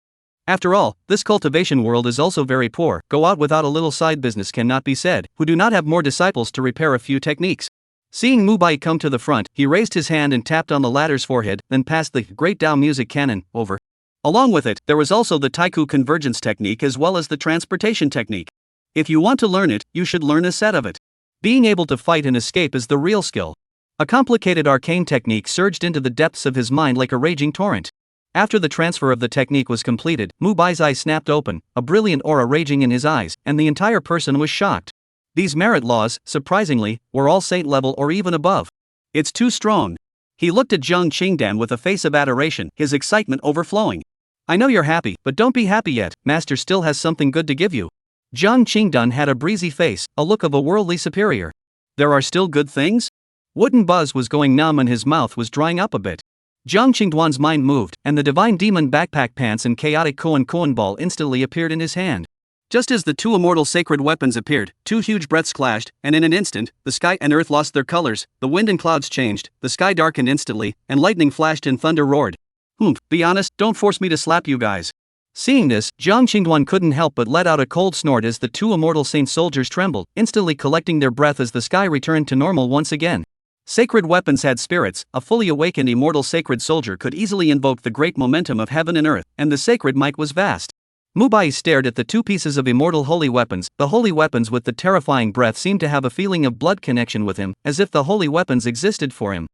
After all, this cultivation world is also very poor, go out without a little side business cannot be said, who do not have more disciples to repair a few techniques. Seeing Mubai come to the front, he raised his hand and tapped on the latter's forehead, then passed the Great Dao music cannon over. Along with it, there was also the Taiku convergence technique as well as the transportation technique. If you want to learn it, you should learn a set of it. Being able to fight and escape is the real skill. A complicated arcane technique surged into the depths of his mind like a raging torrent. After the transfer of the technique was completed, Mubai's eyes snapped open, a brilliant aura raging in his eyes, and the entire person was shocked. These merit laws, surprisingly, were all saint level or even above. It's too strong. He looked at Jiang Qingdan with a face of adoration, his excitement overflowing. I know you're happy, but don't be happy yet, Master still has something good to give you. Jiang Qingdan had a breezy face, a look of a worldly superior. There are still good things? Wooden Buzz was going numb and his mouth was drying up a bit. Jiang Qingduan's mind moved, and the divine demon backpack pants and chaotic koan ball instantly appeared in his hand. Just as the two immortal sacred weapons appeared, two huge breaths clashed, and in an instant, the sky and earth lost their colors, the wind and clouds changed, the sky darkened instantly, and lightning flashed and thunder roared. Be honest, don't force me to slap you guys. Seeing this, Jiang Qingduan couldn't help but let out a cold snort as the two immortal saint soldiers trembled, instantly collecting their breath as the sky returned to normal once again. Sacred weapons had spirits, a fully awakened immortal sacred soldier could easily invoke the great momentum of heaven and earth, and the sacred might was vast. Mubai stared at the two pieces of immortal holy weapons. The holy weapons with the terrifying breath seemed to have a feeling of blood connection with him, as if the holy weapons existed for him.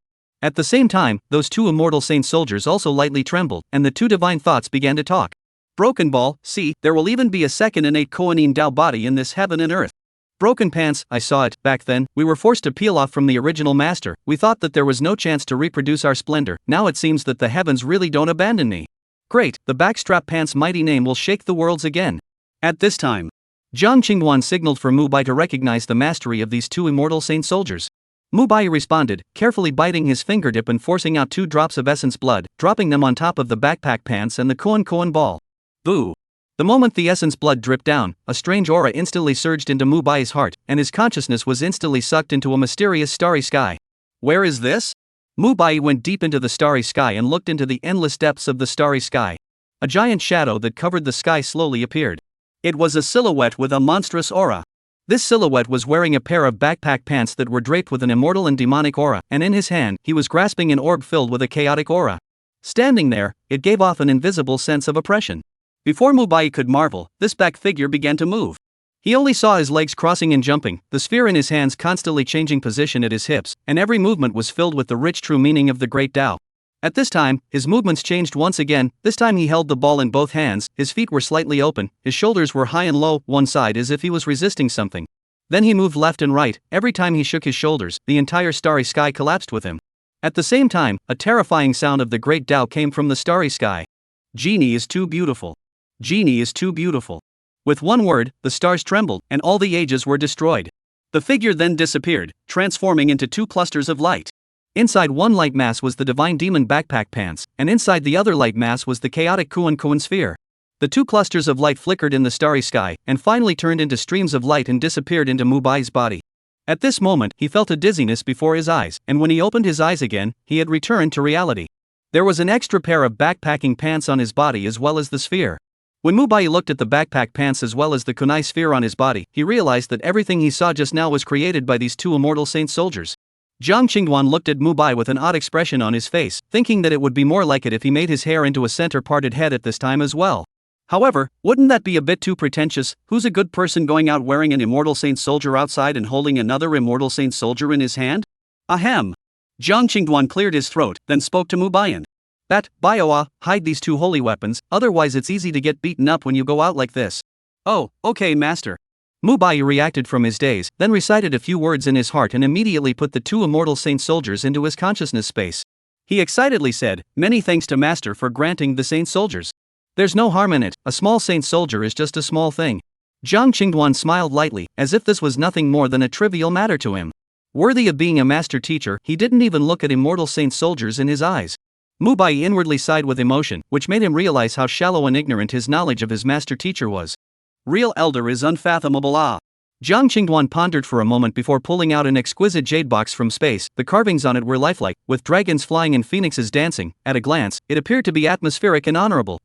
At the same time, those two immortal saint soldiers also lightly trembled, and the two divine thoughts began to talk. Broken Ball, see, there will even be a second innate Koanine Dao body in this heaven and earth. Broken Pants, I saw it, back then, we were forced to peel off from the original master, we thought that there was no chance to reproduce our splendor, now it seems that the heavens really don't abandon me. Great, the Backstrap Pants' mighty name will shake the worlds again. At this time, Jiang Qingduan signaled for Mubai to recognize the mastery of these two immortal saint soldiers. Mubai responded, carefully biting his fingertip and forcing out 2 drops of essence blood, dropping them on top of the backpack pants and the koan ball. Boo! The moment the essence blood dripped down, a strange aura instantly surged into Mubai's heart, and his consciousness was instantly sucked into a mysterious starry sky. Where is this? Mubai went deep into the starry sky and looked into the endless depths of the starry sky. A giant shadow that covered the sky slowly appeared. It was a silhouette with a monstrous aura. This silhouette was wearing a pair of backpack pants that were draped with an immortal and demonic aura, and in his hand, he was grasping an orb filled with a chaotic aura. Standing there, it gave off an invisible sense of oppression. Before Mubai could marvel, this back figure began to move. He only saw his legs crossing and jumping, the sphere in his hands constantly changing position at his hips, and every movement was filled with the rich true meaning of the Great Tao. At this time, his movements changed once again, this time he held the ball in both hands, his feet were slightly open, his shoulders were high and low, one side as if he was resisting something. Then he moved left and right, every time he shook his shoulders, the entire starry sky collapsed with him. At the same time, a terrifying sound of the Great Tao came from the starry sky. Genie is too beautiful. Genie is too beautiful. With one word, the stars trembled, and all the ages were destroyed. The figure then disappeared, transforming into 2 clusters of light. Inside one light mass was the divine demon backpack pants, and inside the other light mass was the chaotic koan sphere. The 2 clusters of light flickered in the starry sky, and finally turned into streams of light and disappeared into Mubai's body. At this moment, he felt a dizziness before his eyes, and when he opened his eyes again, he had returned to reality. There was an extra pair of backpacking pants on his body as well as the sphere. When Mubai looked at the backpack pants as well as the kunai sphere on his body, he realized that everything he saw just now was created by these 2 immortal saint soldiers. Jiang Qingduan looked at Mubai with an odd expression on his face, thinking that it would be more like it if he made his hair into a center-parted head at this time as well. However, wouldn't that be a bit too pretentious? Who's a good person going out wearing an immortal saint soldier outside and holding another immortal saint soldier in his hand? Ahem. Jiang Qingduan cleared his throat, then spoke to Mubayan. That, Bioa, hide these two holy weapons, otherwise it's easy to get beaten up when you go out like this. Oh, okay, master. Mubai reacted from his daze, then recited a few words in his heart and immediately put the two immortal saint soldiers into his consciousness space. He excitedly said, "Many thanks to master for granting the saint soldiers. There's no harm in it, a small saint soldier is just a small thing." Jiang Qingduan smiled lightly, as if this was nothing more than a trivial matter to him. Worthy of being a master teacher, he didn't even look at immortal saint soldiers in his eyes. Mubai inwardly sighed with emotion, which made him realize how shallow and ignorant his knowledge of his master teacher was. Real elder is unfathomable. Jiang Qingduan pondered for a moment before pulling out an exquisite jade box from space. The carvings on it were lifelike, with dragons flying and phoenixes dancing. At a glance, it appeared to be atmospheric and honorable.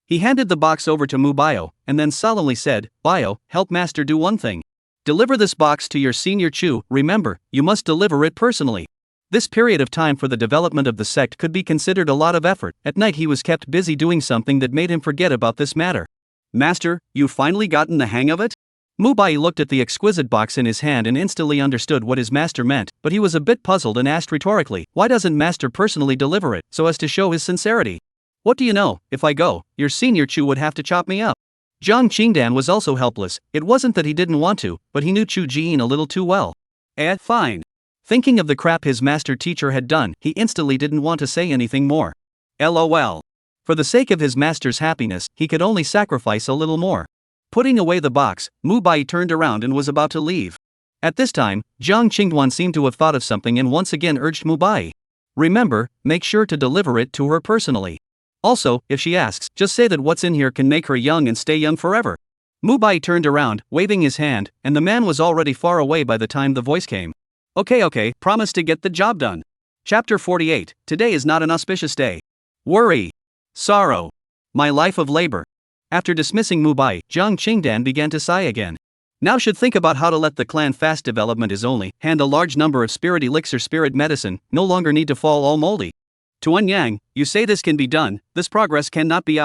He handed the box over to Mubayo, and then solemnly said, "Bio, help master do one thing. Deliver this box to your senior Chu. Remember, you must deliver it personally." This period of time for the development of the sect could be considered a lot of effort. At night he was kept busy doing something that made him forget about this matter. "Master, you've finally gotten the hang of it?" Mubai looked at the exquisite box in his hand and instantly understood what his master meant, but he was a bit puzzled and asked rhetorically, "Why doesn't master personally deliver it, so as to show his sincerity?" "What do you know, if I go, your senior Chu would have to chop me up." Jiang Qingdan was also helpless. It wasn't that he didn't want to, but he knew Chu Jian a little too well. Fine. Thinking of the crap his master teacher had done, he instantly didn't want to say anything more. LOL. For the sake of his master's happiness, he could only sacrifice a little more. Putting away the box, Mubai turned around and was about to leave. At this time, Jiang Qingduan seemed to have thought of something and once again urged Mubai. "Remember, make sure to deliver it to her personally. Also, if she asks, just say that what's in here can make her young and stay young forever." Mubai turned around, waving his hand, and the man was already far away by the time the voice came. Okay, promise to get the job done. Chapter 48, Today is not an auspicious day. Worry. Sorrow. My life of labor. After dismissing Mubai, Jiang Qingdan began to sigh again. Now should think about how to let the clan fast development is only, hand a large number of spirit elixir spirit medicine, no longer need to fall all moldy. Tuan Yang, you say this can be done, this progress cannot be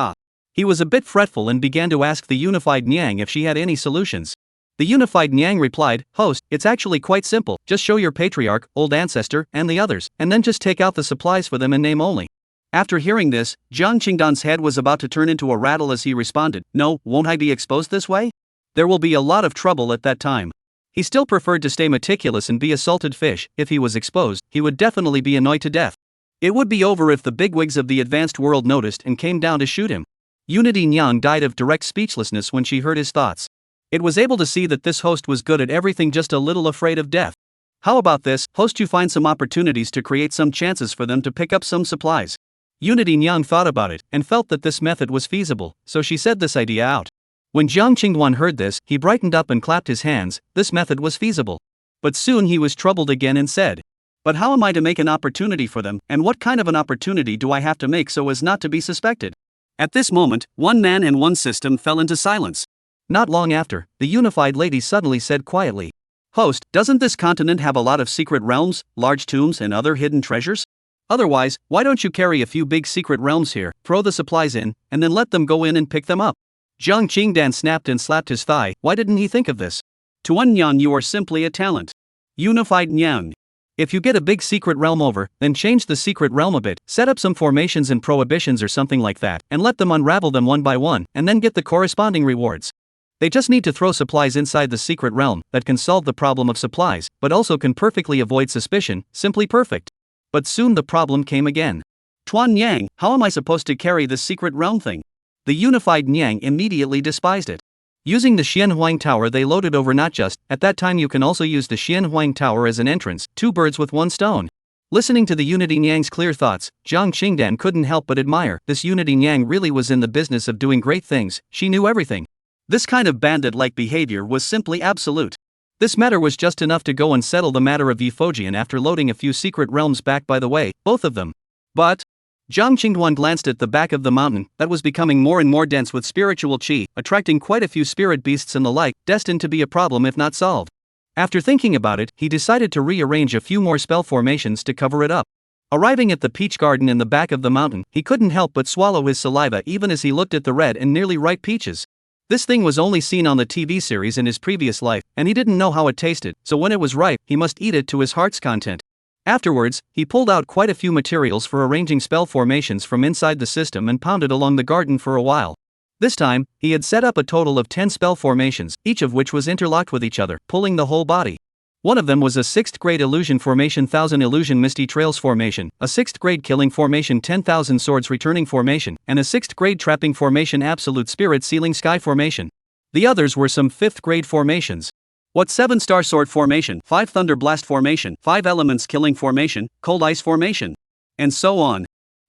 He was a bit fretful and began to ask the unified Nyang if she had any solutions. The unified Nyang replied, "Host, it's actually quite simple, just show your patriarch, old ancestor, and the others, and then just take out the supplies for them in name only." After hearing this, Jiang Qingdan's head was about to turn into a rattle as he responded, "No, won't I be exposed this way? There will be a lot of trouble at that time." He still preferred to stay meticulous and be a salted fish. If he was exposed, he would definitely be annoyed to death. It would be over if the bigwigs of the advanced world noticed and came down to shoot him. Unity Nyang died of direct speechlessness when she heard his thoughts. It was able to see that this host was good at everything, just a little afraid of death. How about this, host, you find some opportunities to create some chances for them to pick up some supplies. Unity Nyang thought about it, and felt that this method was feasible, so she said this idea out. When Jiang Qingduan heard this, he brightened up and clapped his hands. This method was feasible. But soon he was troubled again and said, "But how am I to make an opportunity for them, and what kind of an opportunity do I have to make so as not to be suspected?" At this moment, one man and one system fell into silence. Not long after, the unified lady suddenly said quietly, "Host, doesn't this continent have a lot of secret realms, large tombs and other hidden treasures? Otherwise, why don't you carry a few big secret realms here, throw the supplies in, and then let them go in and pick them up?" Jiang Qingdan snapped and slapped his thigh. Why didn't he think of this? Tuan Nyan, you are simply a talent. Unified Nyan. If you get a big secret realm over, then change the secret realm a bit, set up some formations and prohibitions or something like that, and let them unravel them one by one, and then get the corresponding rewards. They just need to throw supplies inside the secret realm that can solve the problem of supplies, but also can perfectly avoid suspicion, simply perfect. But soon the problem came again. Tuan Yang, how am I supposed to carry this secret realm thing? The unified Nyang immediately despised it. Using the Xianhuang Tower they loaded over. Not just, at that time you can also use the Xianhuang Tower as an entrance, two birds with one stone. Listening to the Unity Nyang's clear thoughts, Jiang Qingdan couldn't help but admire. This Unity Nyang really was in the business of doing great things, she knew everything. This kind of bandit-like behavior was simply absolute. This matter was just enough to go and settle the matter of Yifojian after loading a few secret realms back, by the way, both of them. But Jiang Qingduan glanced at the back of the mountain that was becoming more and more dense with spiritual qi, attracting quite a few spirit beasts and the like, destined to be a problem if not solved. After thinking about it, he decided to rearrange a few more spell formations to cover it up. Arriving at the peach garden in the back of the mountain, he couldn't help but swallow his saliva even as he looked at the red and nearly ripe peaches. This thing was only seen on the TV series in his previous life, and he didn't know how it tasted, so when it was ripe, he must eat it to his heart's content. Afterwards, he pulled out quite a few materials for arranging spell formations from inside the system and pounded along the garden for a while. This time, he had set up a total of 10 spell formations, each of which was interlocked with each other, pulling the whole body. One of them was a 6th grade illusion formation 1000 illusion misty trails formation, a 6th grade killing formation 10,000 swords returning formation, and a 6th grade trapping formation absolute spirit sealing sky formation. The others were some 5th grade formations. What 7-star sword formation, 5 thunder blast formation, 5 elements killing formation, cold ice formation, and so on.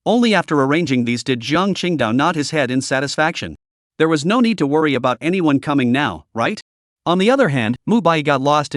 Only after arranging these did Jiang Qingdao nod his head in satisfaction. There was no need to worry about anyone coming now, right? On the other hand, Mu Bai got lost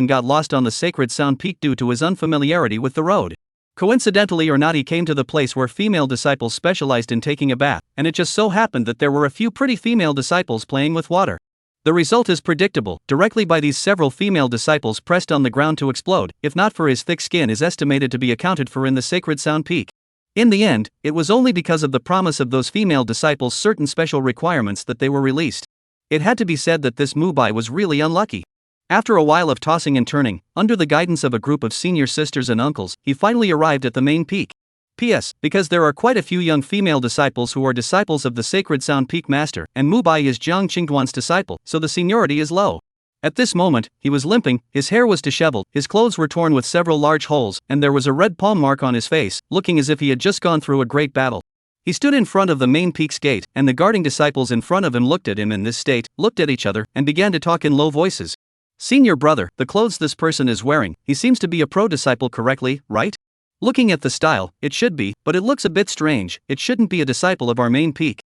on the sacred sound peak due to his unfamiliarity with the road. Coincidentally or not, he came to the place where female disciples specialized in taking a bath, and it just so happened that there were a few pretty female disciples playing with water. The result is predictable. Directly by these several female disciples pressed on the ground to explode, if not for his thick skin is estimated to be accounted for in the sacred sound peak. In the end, it was only because of the promise of those female disciples certain special requirements that they were released. It had to be said that this Mu Bai was really unlucky. After a while of tossing and turning, under the guidance of a group of senior sisters and uncles, he finally arrived at the main peak. P.S. Because there are quite a few young female disciples who are disciples of the Sacred Sound Peak Master, and Mu Bai is Jiang Qingduan's disciple, so the seniority is low. At this moment, he was limping, his hair was disheveled, his clothes were torn with several large holes, and there was a red palm mark on his face, looking as if he had just gone through a great battle. He stood in front of the main peak's gate, and the guarding disciples in front of him looked at him in this state, looked at each other, and began to talk in low voices. Senior brother, the clothes this person is wearing, he seems to be a pro-disciple correctly, right? Looking at the style, it should be, but it looks a bit strange, it shouldn't be a disciple of our main peak.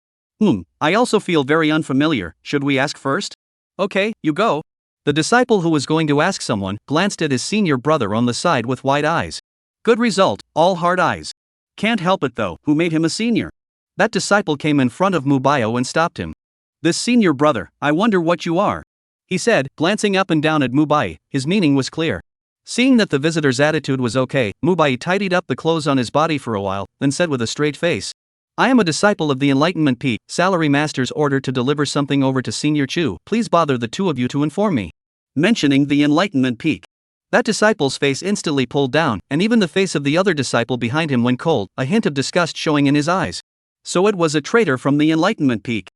I also feel very unfamiliar, should we ask first? Okay, you go. The disciple who was going to ask someone, glanced at his senior brother on the side with wide eyes. Good result, all hard eyes. Can't help it though, who made him a senior? That disciple came in front of Mubayo and stopped him. This senior brother, I wonder what you are. He said, glancing up and down at Mubai, his meaning was clear. Seeing that the visitor's attitude was okay, Mubai tidied up the clothes on his body for a while, then said with a straight face. I am a disciple of the Enlightenment Peak, Salary Master's order to deliver something over to Senior Chu, please bother the two of you to inform me. Mentioning the Enlightenment Peak. That disciple's face instantly pulled down, and even the face of the other disciple behind him went cold, a hint of disgust showing in his eyes. So it was a traitor from the Enlightenment Peak.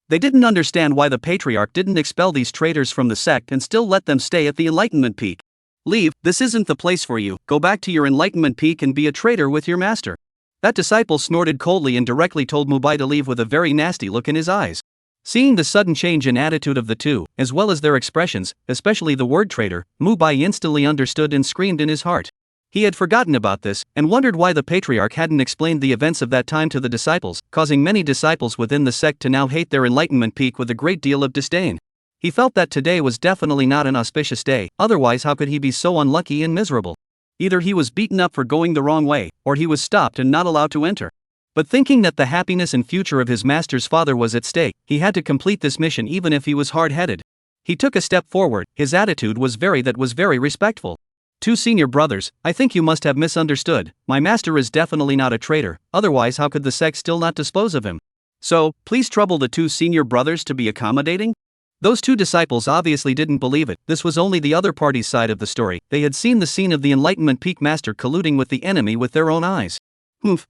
They didn't understand why the Patriarch didn't expel these traitors from the sect and still let them stay at the Enlightenment Peak. Leave, this isn't the place for you, go back to your Enlightenment Peak and be a traitor with your master. That disciple snorted coldly and directly told Mubai to leave with a very nasty look in his eyes. Seeing the sudden change in attitude of the two, as well as their expressions, especially the word traitor, Mubai instantly understood and screamed in his heart. He had forgotten about this, and wondered why the Patriarch hadn't explained the events of that time to the disciples, causing many disciples within the sect to now hate their Enlightenment Peak with a great deal of disdain. He felt that today was definitely not an auspicious day, otherwise how could he be so unlucky and miserable? Either he was beaten up for going the wrong way, or he was stopped and not allowed to enter. But thinking that the happiness and future of his master's father was at stake, he had to complete this mission even if he was hard-headed. He took a step forward, his attitude was very respectful. Two senior brothers, I think you must have misunderstood, my master is definitely not a traitor, otherwise how could the sect still not dispose of him? So, please trouble the two senior brothers to be accommodating? Those two disciples obviously didn't believe it, this was only the other party's side of the story, they had seen the scene of the Enlightenment Peak Master colluding with the enemy with their own eyes.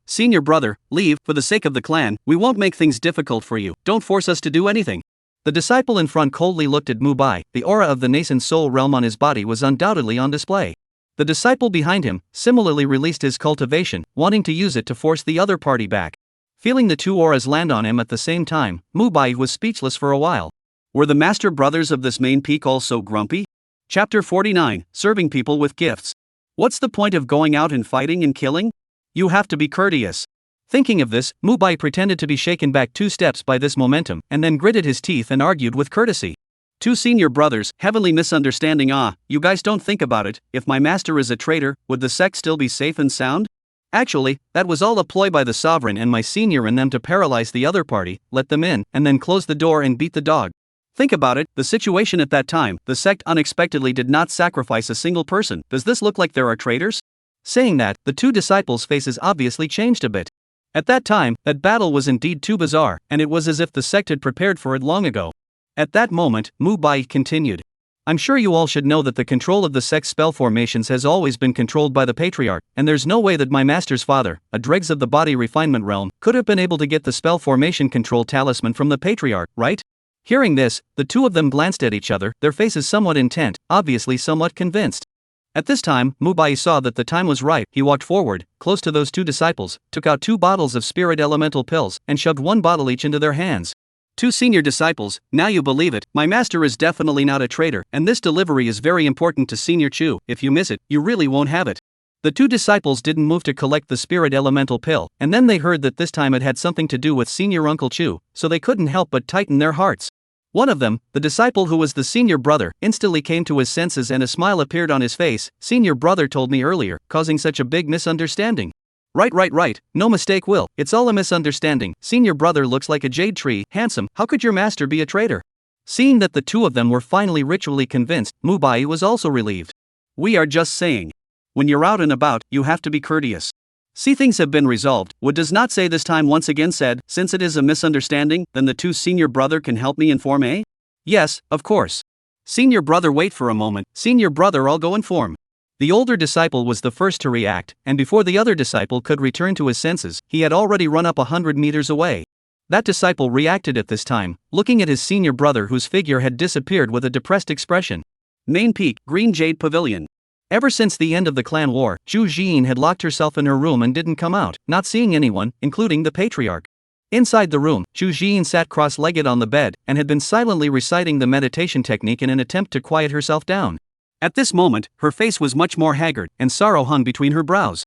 Senior brother, leave, for the sake of the clan, we won't make things difficult for you, don't force us to do anything. The disciple in front coldly looked at Mubai, the aura of the nascent soul realm on his body was undoubtedly on display. The disciple behind him, similarly released his cultivation, wanting to use it to force the other party back. Feeling the two auras land on him at the same time, Mubai was speechless for a while. Were the master brothers of this main peak also grumpy? Chapter 49, Serving People with Gifts. What's the point of going out and fighting and killing? You have to be courteous. Thinking of this, Mubai pretended to be shaken back 2 steps by this momentum, and then gritted his teeth and argued with courtesy. Two senior brothers, heavily misunderstanding. You guys don't think about it, if my master is a traitor, would the sect still be safe and sound? Actually, that was all a ploy by the sovereign and my senior and them to paralyze the other party, let them in, and then close the door and beat the dog. Think about it, the situation at that time, the sect unexpectedly did not sacrifice a single person. Does this look like there are traitors? Saying that, the two disciples' faces obviously changed a bit. At that time, that battle was indeed too bizarre, and it was as if the sect had prepared for it long ago. At that moment, Mu Bai continued. I'm sure you all should know that the control of the sect's spell formations has always been controlled by the patriarch, and there's no way that my master's father, a dregs of the body refinement realm, could have been able to get the spell formation control talisman from the patriarch, right? Hearing this, the two of them glanced at each other, their faces somewhat intent, obviously somewhat convinced. At this time, Mu Bai saw that the time was right. He walked forward, close to those two disciples, took out 2 bottles of spirit elemental pills, and shoved 1 bottle each into their hands. 2 senior disciples, now you believe it, my master is definitely not a traitor, and this delivery is very important to Senior Chu. If you miss it, you really won't have it. The 2 disciples didn't move to collect the spirit elemental pill, and then they heard that this time it had something to do with Senior Uncle Chu, so they couldn't help but tighten their hearts. One of them, the disciple who was the senior brother, instantly came to his senses and a smile appeared on his face. Senior brother told me earlier, causing such a big misunderstanding. Right, no mistake, Will, it's all a misunderstanding. Senior brother looks like a jade tree, handsome, how could your master be a traitor? Seeing that the two of them were finally ritually convinced, Mu Bai was also relieved. We are just saying. When you're out and about, you have to be courteous. See, things have been resolved. Wood does not say this time once again said, since it is a misunderstanding, then the 2 senior brother can help me inform, eh? Yes, of course. Senior brother, wait for a moment, senior brother, I'll go inform. The older disciple was the first to react, and before the other disciple could return to his senses, he had already run up 100 meters away. That disciple reacted at this time, looking at his senior brother whose figure had disappeared with a depressed expression. Main Peak, Green Jade Pavilion. Ever since the end of the clan war, Zhu Jin had locked herself in her room and didn't come out, not seeing anyone, including the patriarch. Inside the room, Zhu Jin sat cross-legged on the bed and had been silently reciting the meditation technique in an attempt to quiet herself down. At this moment, her face was much more haggard, and sorrow hung between her brows.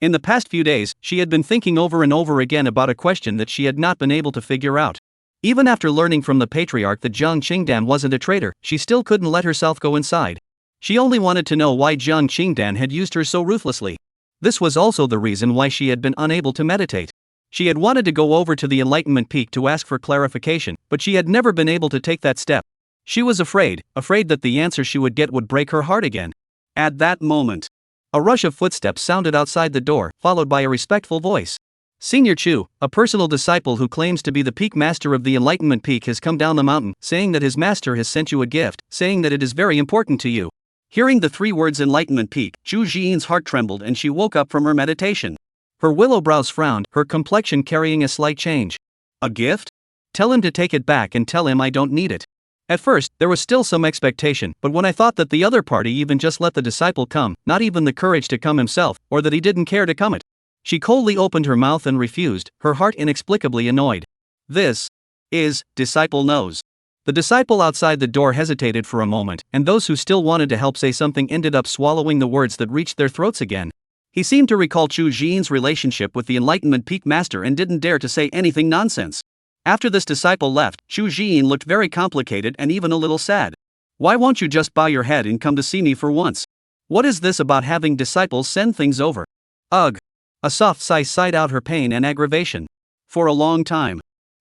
In the past few days, she had been thinking over and over again about a question that she had not been able to figure out. Even after learning from the patriarch that Jiang Qingdan wasn't a traitor, she still couldn't let herself go inside. She only wanted to know why Jiang Qingdan had used her so ruthlessly. This was also the reason why she had been unable to meditate. She had wanted to go over to the Enlightenment Peak to ask for clarification, but she had never been able to take that step. She was afraid that the answer she would get would break her heart again. At that moment, a rush of footsteps sounded outside the door, followed by a respectful voice. Senior Chu, a personal disciple who claims to be the peak master of the Enlightenment Peak, has come down the mountain, saying that his master has sent you a gift, saying that it is very important to you. Hearing the 3 words Enlightenment Peak, Zhu Jin's heart trembled and she woke up from her meditation. Her willow brows frowned, her complexion carrying a slight change. A gift? Tell him to take it back and tell him I don't need it. At first, there was still some expectation, but when I thought that the other party even just let the disciple come, not even the courage to come himself, or that he didn't care to come it, she coldly opened her mouth and refused, her heart inexplicably annoyed. This is, disciple knows. The disciple outside the door hesitated for a moment, and those who still wanted to help say something ended up swallowing the words that reached their throats again. He seemed to recall Zhu Jin's relationship with the Enlightenment Peak Master and didn't dare to say anything nonsense. After this disciple left, Zhu Jin looked very complicated and even a little sad. Why won't you just bow your head and come to see me for once? What is this about having disciples send things over? Ugh. A soft sigh sighed out her pain and aggravation. For a long time,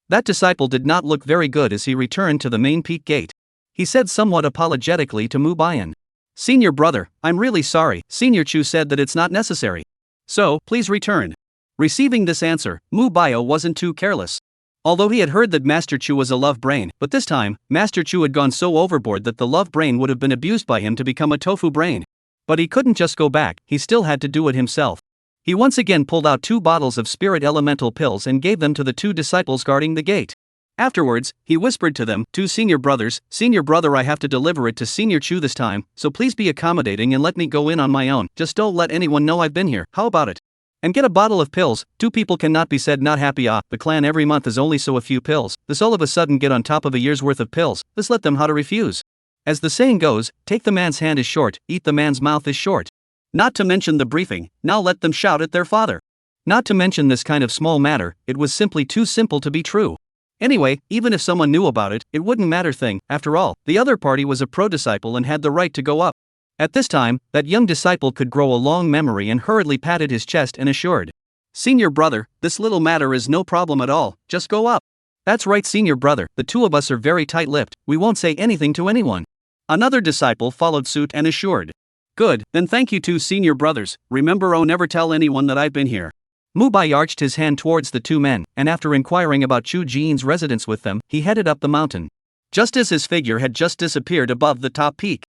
that disciple did not look very good as he returned to the main peak gate. He said somewhat apologetically to Mu Baiyan. Senior brother, I'm really sorry. Senior Chu said that it's not necessary. So, please return. Receiving this answer, Mu Baiyan wasn't too careless. Although he had heard that Master Chu was a love brain, but this time, Master Chu had gone so overboard that the love brain would have been abused by him to become a tofu brain. But he couldn't just go back, he still had to do it himself. He once again pulled out 2 bottles of spirit elemental pills and gave them to the 2 disciples guarding the gate. Afterwards, he whispered to them, 2 senior brothers, Senior brother, I have to deliver it to Senior Chu this time, so please be accommodating and let me go in on my own, just don't let anyone know I've been here, how about it? And get a bottle of pills. 2 people cannot be said not happy. The clan every month is only so a few pills. This all of a sudden get on top of a year's worth of pills. This let them how to refuse. As the saying goes, take the man's hand is short, eat the man's mouth is short. Not to mention the briefing, now let them shout at their father. Not to mention this kind of small matter, it was simply too simple to be true. Anyway, even if someone knew about it, it wouldn't matter thing, after all, the other party was a pro-disciple and had the right to go up. At this time, that young disciple could grow a long memory and hurriedly patted his chest and assured. Senior brother, this little matter is no problem at all, just go up. That's right senior brother, the 2 of us are very tight-lipped, we won't say anything to anyone. Another disciple followed suit and assured. Good, then thank you two senior brothers. Remember, never tell anyone that I've been here. Mubai arched his hand towards the two men, and after inquiring about Chu Jian's residence with them, he headed up the mountain. Just as his figure had just disappeared above the top peak,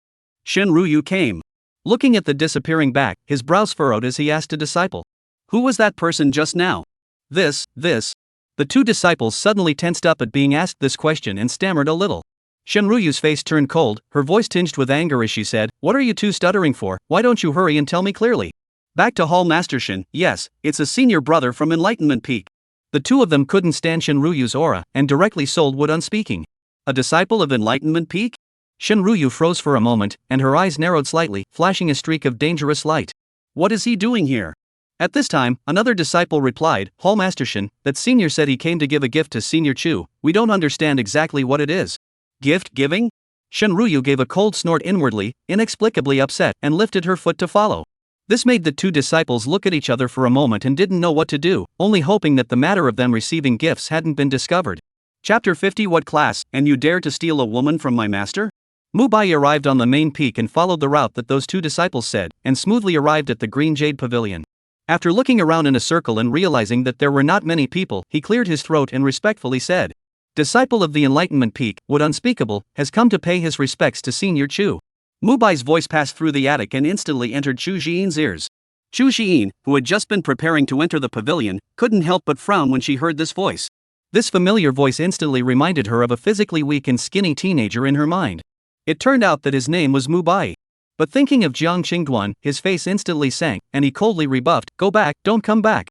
Shen Ruyu came. Looking at the disappearing back, his brows furrowed as he asked a disciple, "Who was that person just now?" This. The two disciples suddenly tensed up at being asked this question and stammered a little. Shen Ruyu's face turned cold, her voice tinged with anger as she said, "What are you two stuttering for? Why don't you hurry and tell me clearly?" Back to Hall Master Shen, yes, it's a senior brother from Enlightenment Peak. The two of them couldn't stand Shen Ruyu's aura, and directly sold Wood unspeaking. A disciple of Enlightenment Peak? Shen Ruyu froze for a moment, and her eyes narrowed slightly, flashing a streak of dangerous light. What is he doing here? At this time, another disciple replied, "Hall Master Shen, that senior said he came to give a gift to Senior Chu. We don't understand exactly what it is." Gift giving? Shen Ruyu gave a cold snort inwardly, inexplicably upset, and lifted her foot to follow. This made the two disciples look at each other for a moment and didn't know what to do, only hoping that the matter of them receiving gifts hadn't been discovered. Chapter 50. What class, and you dare to steal a woman from my master? Mubai arrived on the main peak and followed the route that those two disciples said, and smoothly arrived at the Green Jade Pavilion. After looking around in a circle and realizing that there were not many people, he cleared his throat and respectfully said, "Disciple of the Enlightenment Peak, Wood Unspeakable, has come to pay his respects to Senior Chu." Mubai's voice passed through the attic and instantly entered Chu Jian's ears. Chu Jian, who had just been preparing to enter the pavilion, couldn't help but frown when she heard this voice. This familiar voice instantly reminded her of a physically weak and skinny teenager in her mind. It turned out that his name was Mubai. But thinking of Jiang Qingduan, his face instantly sank, and he coldly rebuffed, "Go back, don't come back."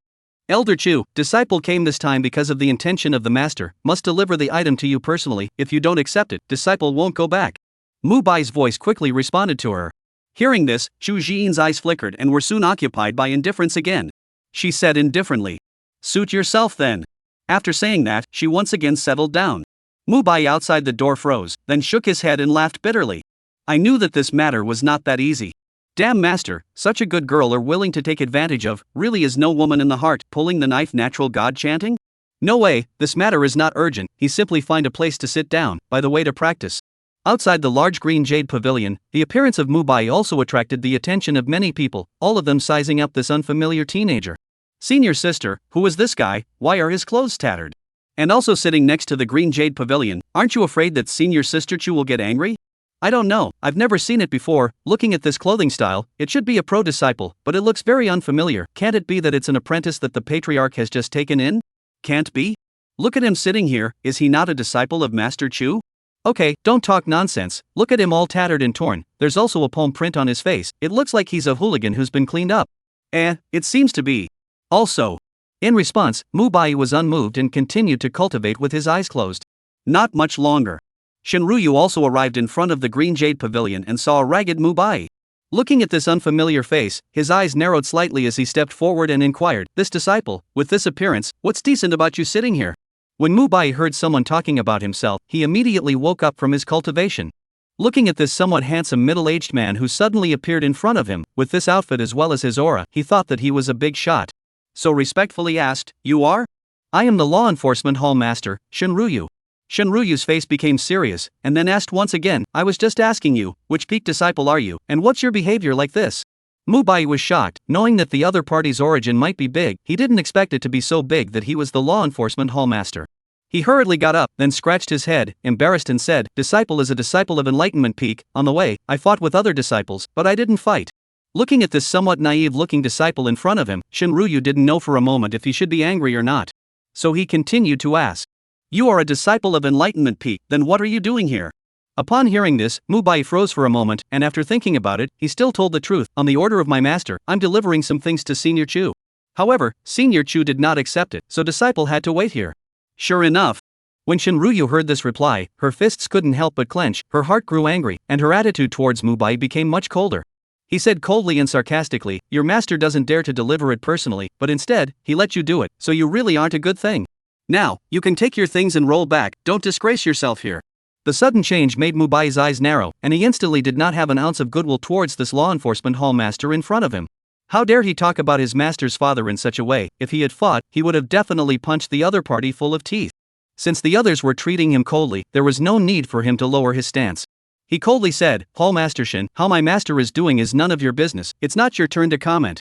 Elder Chu, disciple came this time because of the intention of the master, must deliver the item to you personally. If you don't accept it, disciple won't go back. Mubai's voice quickly responded to her. Hearing this, Chu Jian's eyes flickered and were soon occupied by indifference again. She said indifferently, "Suit yourself then." After saying that, she once again settled down. Mubai outside the door froze, then shook his head and laughed bitterly. "I knew that this matter was not that easy. Damn master, such a good girl are willing to take advantage of, really is no woman in the heart, pulling the knife natural god chanting? No way, this matter is not urgent, he simply find a place to sit down, by the way to practice." Outside the large green jade pavilion, the appearance of Mubai also attracted the attention of many people, all of them sizing up this unfamiliar teenager. "Senior sister, who is this guy? Why are his clothes tattered? And also sitting next to the green jade pavilion, aren't you afraid that senior sister Chu will get angry?" "I don't know, I've never seen it before. Looking at this clothing style, it should be a pro disciple, but it looks very unfamiliar. Can't it be that it's an apprentice that the patriarch has just taken in? Can't be? Look at him sitting here, is he not a disciple of Master Chu? Okay, don't talk nonsense, look at him all tattered and torn, there's also a palm print on his face, it looks like he's a hooligan who's been cleaned up." It seems to be. Also. In response, Mubai was unmoved and continued to cultivate with his eyes closed. Not much longer. Shenryu also arrived in front of the green jade pavilion and saw a ragged Mubai. Looking at this unfamiliar face, his eyes narrowed slightly as he stepped forward and inquired, "This disciple, with this appearance, what's decent about you sitting here?" When Mubai heard someone talking about himself, he immediately woke up from his cultivation. Looking at this somewhat handsome middle-aged man who suddenly appeared in front of him, with this outfit as well as his aura, he thought that he was a big shot. So respectfully asked, "You are?" "I am the law enforcement hall master, Shenryu." Shenryu's face became serious, and then asked once again, "I was just asking you, which peak disciple are you, and what's your behavior like this?" Mubai was shocked, knowing that the other party's origin might be big. He didn't expect it to be so big that he was the law enforcement hall master. He hurriedly got up, then scratched his head, embarrassed, and said, "Disciple is a disciple of Enlightenment Peak. On the way, I fought with other disciples, but I didn't fight." Looking at this somewhat naive-looking disciple in front of him, Shenryu didn't know for a moment if he should be angry or not. So he continued to ask, "You are a disciple of Enlightenment Peak, then what are you doing here?" Upon hearing this, Mubai froze for a moment, and after thinking about it, he still told the truth. "On the order of my master, I'm delivering some things to Senior Chu." However, Senior Chu did not accept it, so disciple had to wait here. Sure enough. When Shenryu heard this reply, her fists couldn't help but clench, her heart grew angry, and her attitude towards Mubai became much colder. He said coldly and sarcastically, "Your master doesn't dare to deliver it personally, but instead, he let you do it, so you really aren't a good thing. Now, you can take your things and roll back, don't disgrace yourself here." The sudden change made Mubai's eyes narrow, and he instantly did not have an ounce of goodwill towards this law enforcement hall master in front of him. How dare he talk about his master's father in such a way? If he had fought, he would have definitely punched the other party full of teeth. Since the others were treating him coldly, there was no need for him to lower his stance. He coldly said, Paul Mastershin, how my master is doing is none of your business, it's not your turn to comment.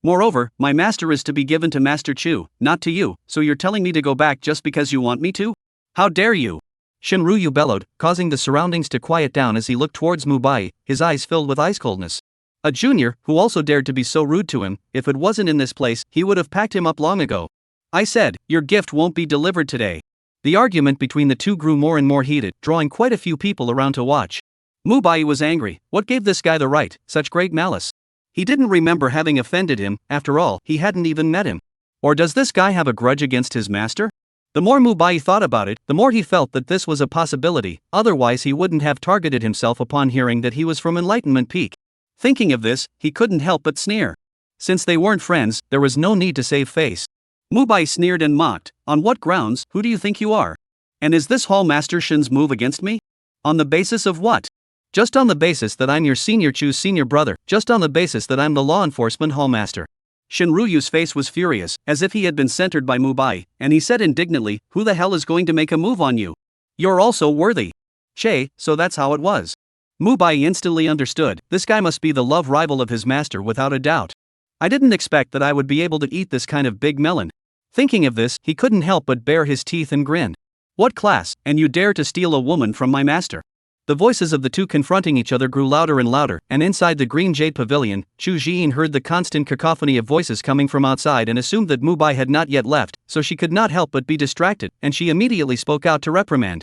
Moreover, my master is to be given to Master Chu, not to you, so you're telling me to go back just because you want me to? How dare you? Shinryu bellowed, causing the surroundings to quiet down as he looked towards Mubai, his eyes filled with ice coldness. A junior, who also dared to be so rude to him, if it wasn't in this place, he would have packed him up long ago. I said, your gift won't be delivered today. The argument between the two grew more and more heated, drawing quite a few people around to watch. Mubai was angry. What gave this guy the right, such great malice? He didn't remember having offended him, after all, he hadn't even met him. Or does this guy have a grudge against his master? The more Mubai thought about it, the more he felt that this was a possibility, otherwise he wouldn't have targeted himself upon hearing that he was from Enlightenment Peak. Thinking of this, he couldn't help but sneer. Since they weren't friends, there was no need to save face. Mubai sneered and mocked, on what grounds, who do you think you are? And is this Hall Master Shin's move against me? On the basis of what? Just on the basis that I'm your senior Chu's senior brother, just on the basis that I'm the law enforcement hallmaster. Shinryu's face was furious, as if he had been centered by Mubai, and he said indignantly, who the hell is going to make a move on you? You're also worthy. Che, so that's how it was. Mubai instantly understood, this guy must be the love rival of his master without a doubt. I didn't expect that I would be able to eat this kind of big melon. Thinking of this, he couldn't help but bare his teeth and grin. What class, and you dare to steal a woman from my master? The voices of the two confronting each other grew louder and louder, and inside the green jade pavilion, Chu Jiyin heard the constant cacophony of voices coming from outside and assumed that Mubai had not yet left, so she could not help but be distracted, and she immediately spoke out to reprimand.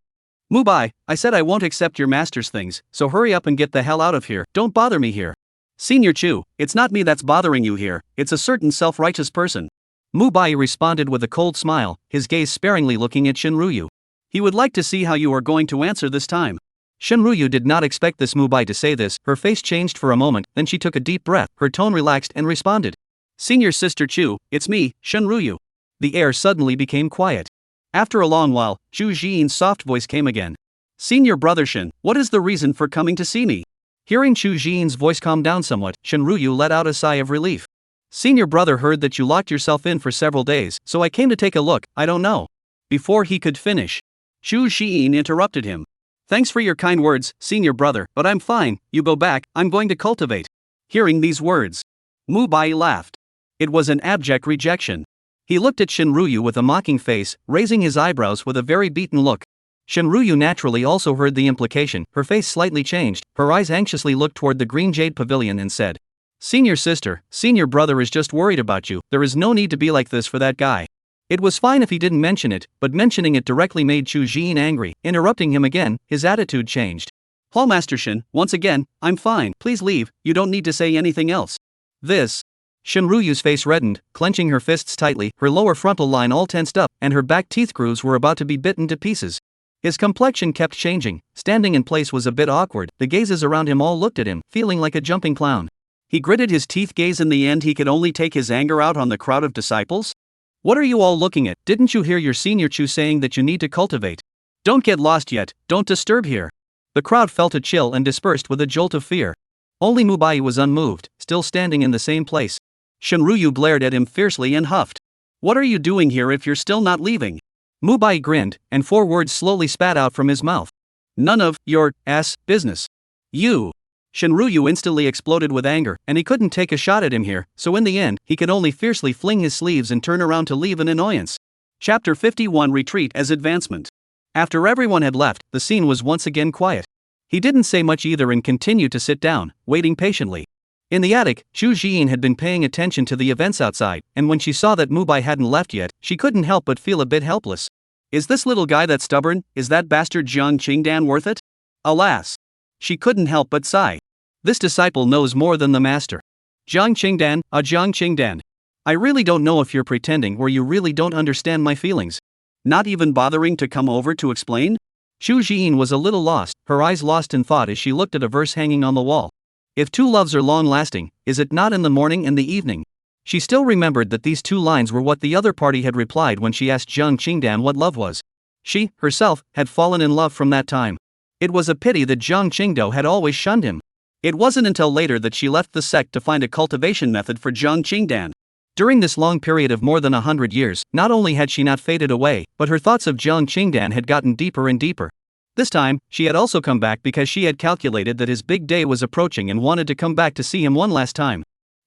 Mubai, I said I won't accept your master's things, so hurry up and get the hell out of here, don't bother me here. Senior Chu, it's not me that's bothering you here, it's a certain self-righteous person. Mubai responded with a cold smile, his gaze sparingly looking at Shinryu. He would like to see how you are going to answer this time. Shinryu did not expect this Mubai to say this, her face changed for a moment, then she took a deep breath, her tone relaxed and responded. Senior Sister Chu, it's me, Shinryu. The air suddenly became quiet. After a long while, Chu Jiyin's soft voice came again. Senior Brother Shin, what is the reason for coming to see me? Hearing Chu Jiyin's voice calm down somewhat, Shinryu let out a sigh of relief. Senior brother heard that you locked yourself in for several days, so I came to take a look, I don't know. Before he could finish, Chu Jiyin interrupted him. Thanks for your kind words, senior brother, but I'm fine, you go back, I'm going to cultivate. Hearing these words, Mubai laughed. It was an abject rejection. He looked at Shinryu with a mocking face, raising his eyebrows with a very beaten look. Shinryu naturally also heard the implication, her face slightly changed, her eyes anxiously looked toward the green jade pavilion and said, Senior sister, senior brother is just worried about you, there is no need to be like this for that guy. It was fine if he didn't mention it, but mentioning it directly made Chu Jiyin angry. Interrupting him again, his attitude changed. Hallmaster Shin, once again, I'm fine, please leave, you don't need to say anything else. This. Shinryu's face reddened, clenching her fists tightly, her lower frontal line all tensed up, and her back teeth grooves were about to be bitten to pieces. His complexion kept changing, standing in place was a bit awkward, the gazes around him all looked at him, feeling like a jumping clown. He gritted his teeth gaze in the end he could only take his anger out on the crowd of disciples? What are you all looking at? Didn't you hear your senior Chu saying that you need to cultivate? Don't get lost yet, don't disturb here. The crowd felt a chill and dispersed with a jolt of fear. Only Mubai was unmoved, still standing in the same place. Shinryu glared at him fiercely and huffed. What are you doing here if you're still not leaving? Mubai grinned, and 4 words slowly spat out from his mouth. None of your business. You. Shinryu instantly exploded with anger, and he couldn't take a shot at him here, so in the end, he could only fiercely fling his sleeves and turn around to leave in annoyance. Chapter 51 Retreat as Advancement. After everyone had left, the scene was once again quiet. He didn't say much either and continued to sit down, waiting patiently. In the attic, Chu Jiyin had been paying attention to the events outside, and when she saw that Mubai hadn't left yet, she couldn't help but feel a bit helpless. Is this little guy that stubborn? Is that bastard Jiang Qingdan worth it? Alas. She couldn't help but sigh. This disciple knows more than the master. Jiang Qingdan, Jiang Qingdan. I really don't know if you're pretending or you really don't understand my feelings. Not even bothering to come over to explain? Chu Jiyin was a little lost, her eyes lost in thought as she looked at a verse hanging on the wall. If 2 loves are long-lasting, is it not in the morning and the evening? She still remembered that these 2 lines were what the other party had replied when she asked Jiang Qingdan what love was. She, herself, had fallen in love from that time. It was a pity that Jiang Qingdo had always shunned him. It wasn't until later that she left the sect to find a cultivation method for Jiang Qingdan. During this long period of more than 100 years, not only had she not faded away, but her thoughts of Jiang Qingdan had gotten deeper and deeper. This time, she had also come back because she had calculated that his big day was approaching and wanted to come back to see him one last time.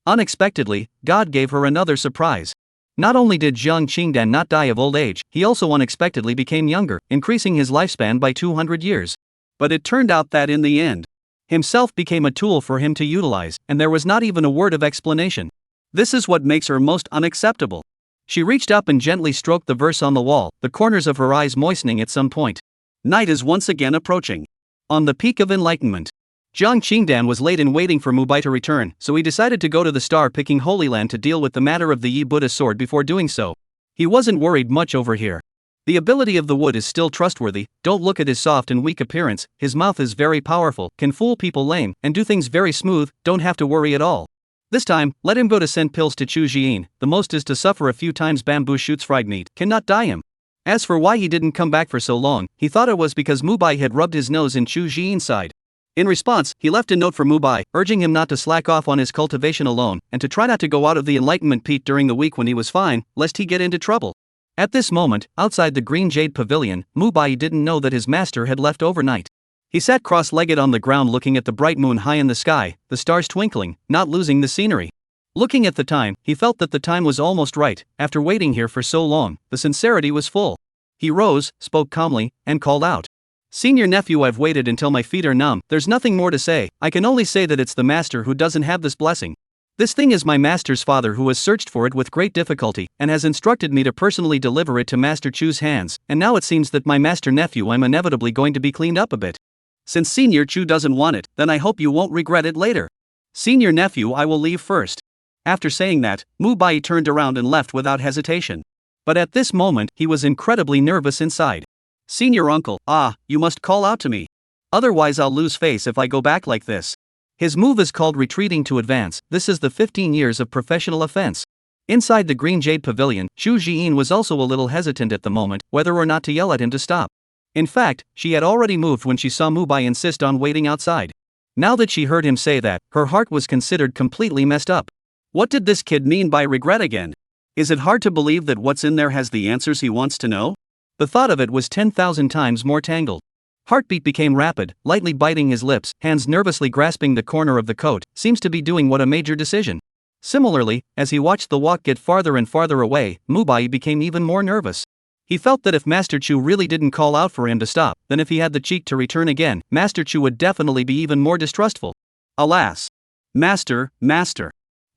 Unexpectedly, God gave her another surprise. Not only did Jiang Qingdan not die of old age, he also unexpectedly became younger, increasing his lifespan by 200 years. But it turned out that in the end, himself became a tool for him to utilize, and there was not even a word of explanation. This is what makes her most unacceptable. She reached up and gently stroked the verse on the wall, the corners of her eyes moistening at some point. Night is once again approaching. On the peak of enlightenment, Jiang Qingdan was late in waiting for Mubai to return, so he decided to go to the star-picking Holy Land to deal with the matter of the Yi Buddha sword before doing so. He wasn't worried much over here. The ability of the wood is still trustworthy. Don't look at his soft and weak appearance, his mouth is very powerful, can fool people lame, and do things very smooth, don't have to worry at all. This time, let him go to send pills to Chu Jiyin, the most is to suffer a few times bamboo shoots fried meat, cannot die him. As for why he didn't come back for so long, he thought it was because Mubai had rubbed his nose in Chu Jiyin's side. In response, he left a note for Mubai, urging him not to slack off on his cultivation alone, and to try not to go out of the enlightenment peak during the week when he was fine, lest he get into trouble. At this moment, outside the green jade pavilion, Mubai didn't know that his master had left overnight. He sat cross-legged on the ground looking at the bright moon high in the sky, the stars twinkling, not losing the scenery. Looking at the time, he felt that the time was almost right. After waiting here for so long, the sincerity was full. He rose, spoke calmly, and called out. Senior nephew, I've waited until my feet are numb, there's nothing more to say, I can only say that it's the master who doesn't have this blessing. This thing is my master's father who has searched for it with great difficulty, and has instructed me to personally deliver it to Master Chu's hands, and now it seems that my master nephew I'm inevitably going to be cleaned up a bit. Since Senior Chu doesn't want it, then I hope you won't regret it later. Senior nephew, I will leave first. After saying that, Mubai turned around and left without hesitation. But at this moment, he was incredibly nervous inside. Senior uncle, you must call out to me. Otherwise I'll lose face if I go back like this. His move is called retreating to advance, this is the 15 years of professional offense. Inside the green jade pavilion, Chu Jiyin was also a little hesitant at the moment, whether or not to yell at him to stop. In fact, she had already moved when she saw Mubai insist on waiting outside. Now that she heard him say that, her heart was considered completely messed up. What did this kid mean by regret again? Is it hard to believe that what's in there has the answers he wants to know? The thought of it was 10,000 times more tangled. Heartbeat became rapid, lightly biting his lips, hands nervously grasping the corner of the coat, seems to be doing what a major decision. Similarly, as he watched the walk get farther and farther away, Mubai became even more nervous. He felt that if Master Chu really didn't call out for him to stop, then if he had the cheek to return again, Master Chu would definitely be even more distrustful. Alas! Master,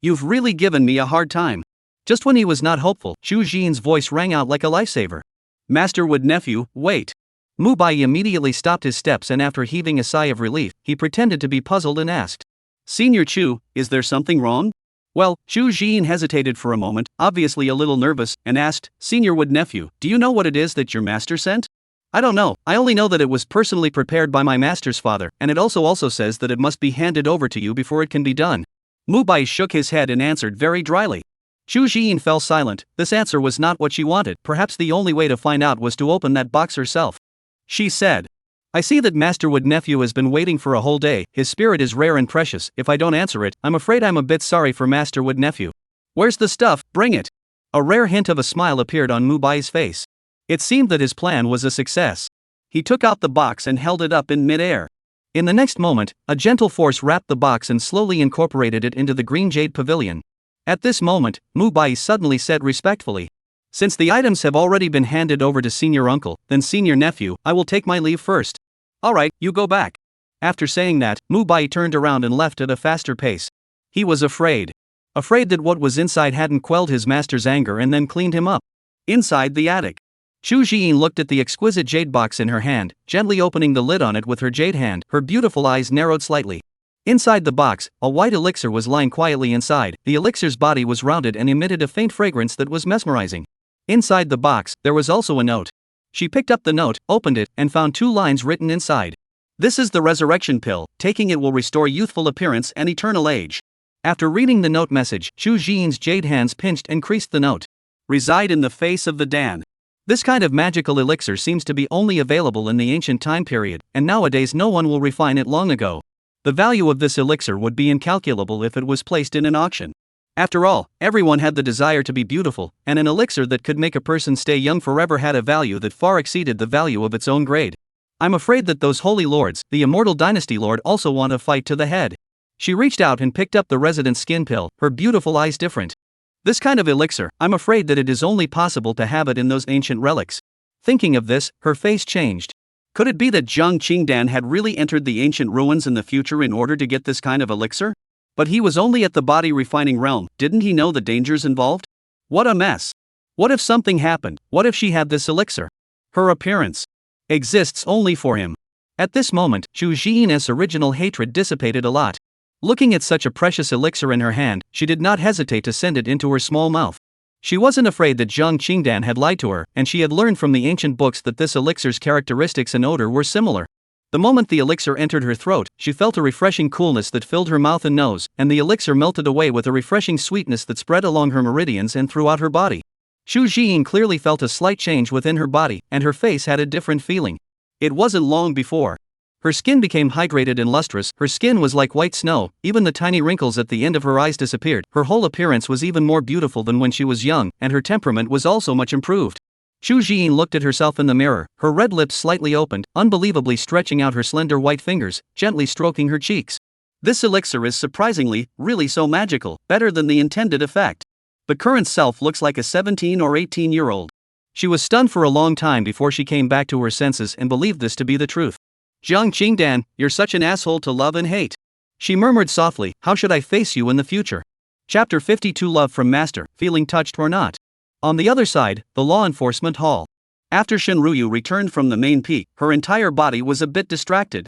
you've really given me a hard time. Just when he was not hopeful, Chu Jiyin's voice rang out like a lifesaver. Master Wood nephew, wait. Mubai immediately stopped his steps and after heaving a sigh of relief, he pretended to be puzzled and asked. Senior Chu, is there something wrong? Well, Chu Jiyin hesitated for a moment, obviously a little nervous, and asked, Senior Wood nephew, do you know what it is that your master sent? I don't know, I only know that it was personally prepared by my master's father, and it also says that it must be handed over to you before it can be done. Mubai shook his head and answered very dryly. Chu Jiyin fell silent, this answer was not what she wanted, perhaps the only way to find out was to open that box herself. She said, I see that Master Wood nephew has been waiting for a whole day, his spirit is rare and precious, if I don't answer it, I'm afraid I'm a bit sorry for Master Wood nephew. Where's the stuff, bring it. A rare hint of a smile appeared on Mubai's face. It seemed that his plan was a success. He took out the box and held it up in mid-air. In the next moment, a gentle force wrapped the box and slowly incorporated it into the green jade pavilion. At this moment, Mubai suddenly said respectfully, since the items have already been handed over to Senior Uncle, then Senior Nephew, I will take my leave first. Alright, you go back. After saying that, Mubai turned around and left at a faster pace. He was afraid. Afraid that what was inside hadn't quelled his master's anger and then cleaned him up. Inside the attic, Chu Jiyin looked at the exquisite jade box in her hand, gently opening the lid on it with her jade hand, her beautiful eyes narrowed slightly. Inside the box, a white elixir was lying quietly inside, the elixir's body was rounded and emitted a faint fragrance that was mesmerizing. Inside the box, there was also a note. She picked up the note, opened it, and found 2 lines written inside. This is the resurrection pill, taking it will restore youthful appearance and eternal age. After reading the note message, Chu Jiyin's jade hands pinched and creased the note. Reside in the face of the Dan. This kind of magical elixir seems to be only available in the ancient time period, and nowadays no one will refine it long ago. The value of this elixir would be incalculable if it was placed in an auction. After all, everyone had the desire to be beautiful, and an elixir that could make a person stay young forever had a value that far exceeded the value of its own grade. I'm afraid that those holy lords, the Immortal Dynasty Lord, also want a fight to the head. She reached out and picked up the resident skin pill, her beautiful eyes different. This kind of elixir, I'm afraid that it is only possible to have it in those ancient relics. Thinking of this, her face changed. Could it be that Jiang Qingdan had really entered the ancient ruins in the future in order to get this kind of elixir? But he was only at the body refining realm, didn't he know the dangers involved? What a mess. What if something happened? What if she had this elixir? Her appearance exists only for him. At this moment, Zhu Jian's original hatred dissipated a lot. Looking at such a precious elixir in her hand, she did not hesitate to send it into her small mouth. She wasn't afraid that Jiang Qingdan had lied to her, and she had learned from the ancient books that this elixir's characteristics and odor were similar. The moment the elixir entered her throat, she felt a refreshing coolness that filled her mouth and nose, and the elixir melted away with a refreshing sweetness that spread along her meridians and throughout her body. Zhu Jian clearly felt a slight change within her body, and her face had a different feeling. It wasn't long before her skin became hydrated and lustrous, her skin was like white snow, even the tiny wrinkles at the end of her eyes disappeared, her whole appearance was even more beautiful than when she was young, and her temperament was also much improved. Zhu Jian looked at herself in the mirror, her red lips slightly opened, unbelievably stretching out her slender white fingers, gently stroking her cheeks. This elixir is surprisingly, really so magical, better than the intended effect. The current self looks like a 17 or 18-year-old. She was stunned for a long time before she came back to her senses and believed this to be the truth. Jiang Qingdan, you're such an asshole to love and hate. She murmured softly, how should I face you in the future? Chapter 52 Love from Master, feeling touched or not? On the other side, the law enforcement hall. After Shenruyu returned from the main peak, her entire body was a bit distracted.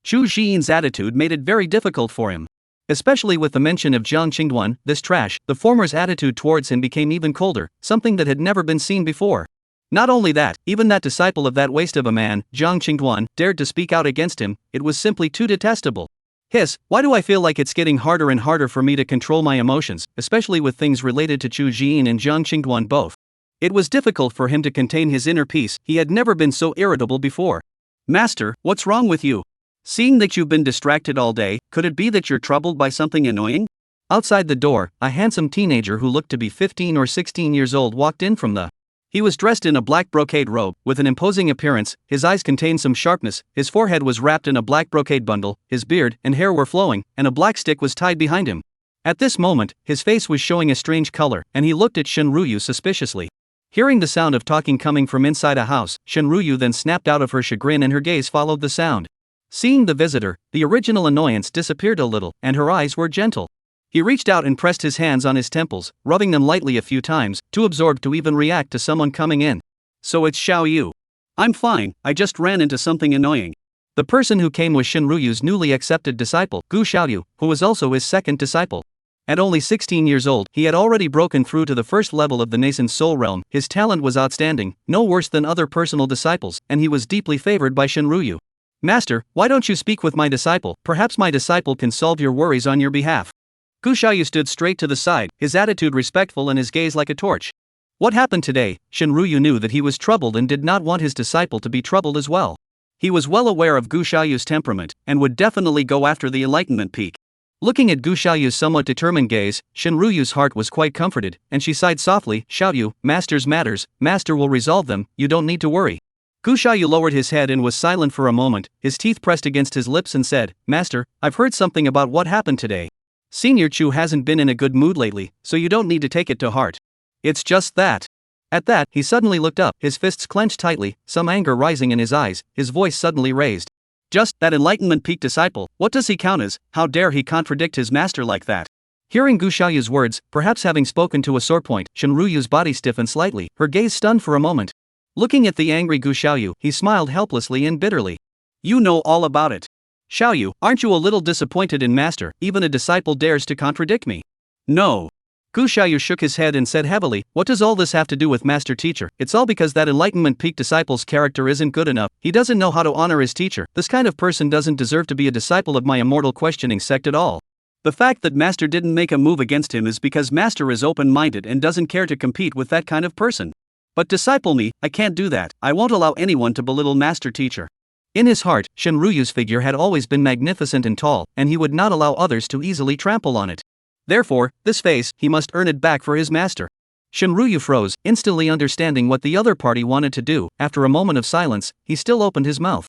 Zhu Jian's attitude made it very difficult for him. Especially with the mention of Jiang Qingduan, this trash, the former's attitude towards him became even colder, something that had never been seen before. Not only that, even that disciple of that waste of a man, Jiang Qingduan, dared to speak out against him. It was simply too detestable. Hiss, why do I feel like it's getting harder and harder for me to control my emotions, especially with things related to Zhu Jian and Jiang Qingduan both? It was difficult for him to contain his inner peace, he had never been so irritable before. Master, what's wrong with you? Seeing that you've been distracted all day, could it be that you're troubled by something annoying? Outside the door, a handsome teenager who looked to be 15 or 16 years old walked in from the. He was dressed in a black brocade robe, with an imposing appearance, his eyes contained some sharpness, his forehead was wrapped in a black brocade bundle, his beard and hair were flowing, and a black stick was tied behind him. At this moment, his face was showing a strange color, and he looked at Shenruyu suspiciously. Hearing the sound of talking coming from inside a house, Shenruyu then snapped out of her chagrin and her gaze followed the sound. Seeing the visitor, the original annoyance disappeared a little, and her eyes were gentle. He reached out and pressed his hands on his temples, rubbing them lightly a few times, too absorbed to even react to someone coming in. So it's Xiao Yu. I'm fine, I just ran into something annoying. The person who came was Shenruyu's newly accepted disciple, Gu Xiaoyu, who was also his second disciple. At only 16 years old, he had already broken through to the first level of the nascent soul realm, his talent was outstanding, no worse than other personal disciples, and he was deeply favored by Shenruyu. Master, why don't you speak with my disciple, perhaps my disciple can solve your worries on your behalf. Gu Xiaoyu stood straight to the side, his attitude respectful and his gaze like a torch. What happened today? Shenruyu knew that he was troubled and did not want his disciple to be troubled as well. He was well aware of Gu Xiaoyu's temperament, and would definitely go after the enlightenment peak. Looking at Gu Xiaoyu's somewhat determined gaze, Shenruyu's heart was quite comforted, and she sighed softly, Xiaoyu, master's matters, master will resolve them, you don't need to worry. Gu Xiaoyu lowered his head and was silent for a moment, his teeth pressed against his lips and said, Master, I've heard something about what happened today. Senior Chu hasn't been in a good mood lately, so you don't need to take it to heart. It's just that. At that, he suddenly looked up, his fists clenched tightly, some anger rising in his eyes, his voice suddenly raised. Just, that enlightenment peak disciple, what does he count as? How dare he contradict his master like that? Hearing Gu Xiaoyu's words, perhaps having spoken to a sore point, Shenruyu's body stiffened slightly, her gaze stunned for a moment. Looking at the angry Gu Xiaoyu, he smiled helplessly and bitterly. You know all about it. Xiaoyu, aren't you a little disappointed in master, even a disciple dares to contradict me? No. Gu Xiaoyu shook his head and said heavily, what does all this have to do with master teacher? It's all because that enlightenment peak disciple's character isn't good enough, he doesn't know how to honor his teacher, this kind of person doesn't deserve to be a disciple of my immortal questioning sect at all. The fact that master didn't make a move against him is because master is open-minded and doesn't care to compete with that kind of person. But disciple me, I can't do that, I won't allow anyone to belittle master teacher. In his heart, Shenruyu's figure had always been magnificent and tall, and he would not allow others to easily trample on it. Therefore, this face, he must earn it back for his master. Shenruyu froze, instantly understanding what the other party wanted to do. After a moment of silence, he still opened his mouth.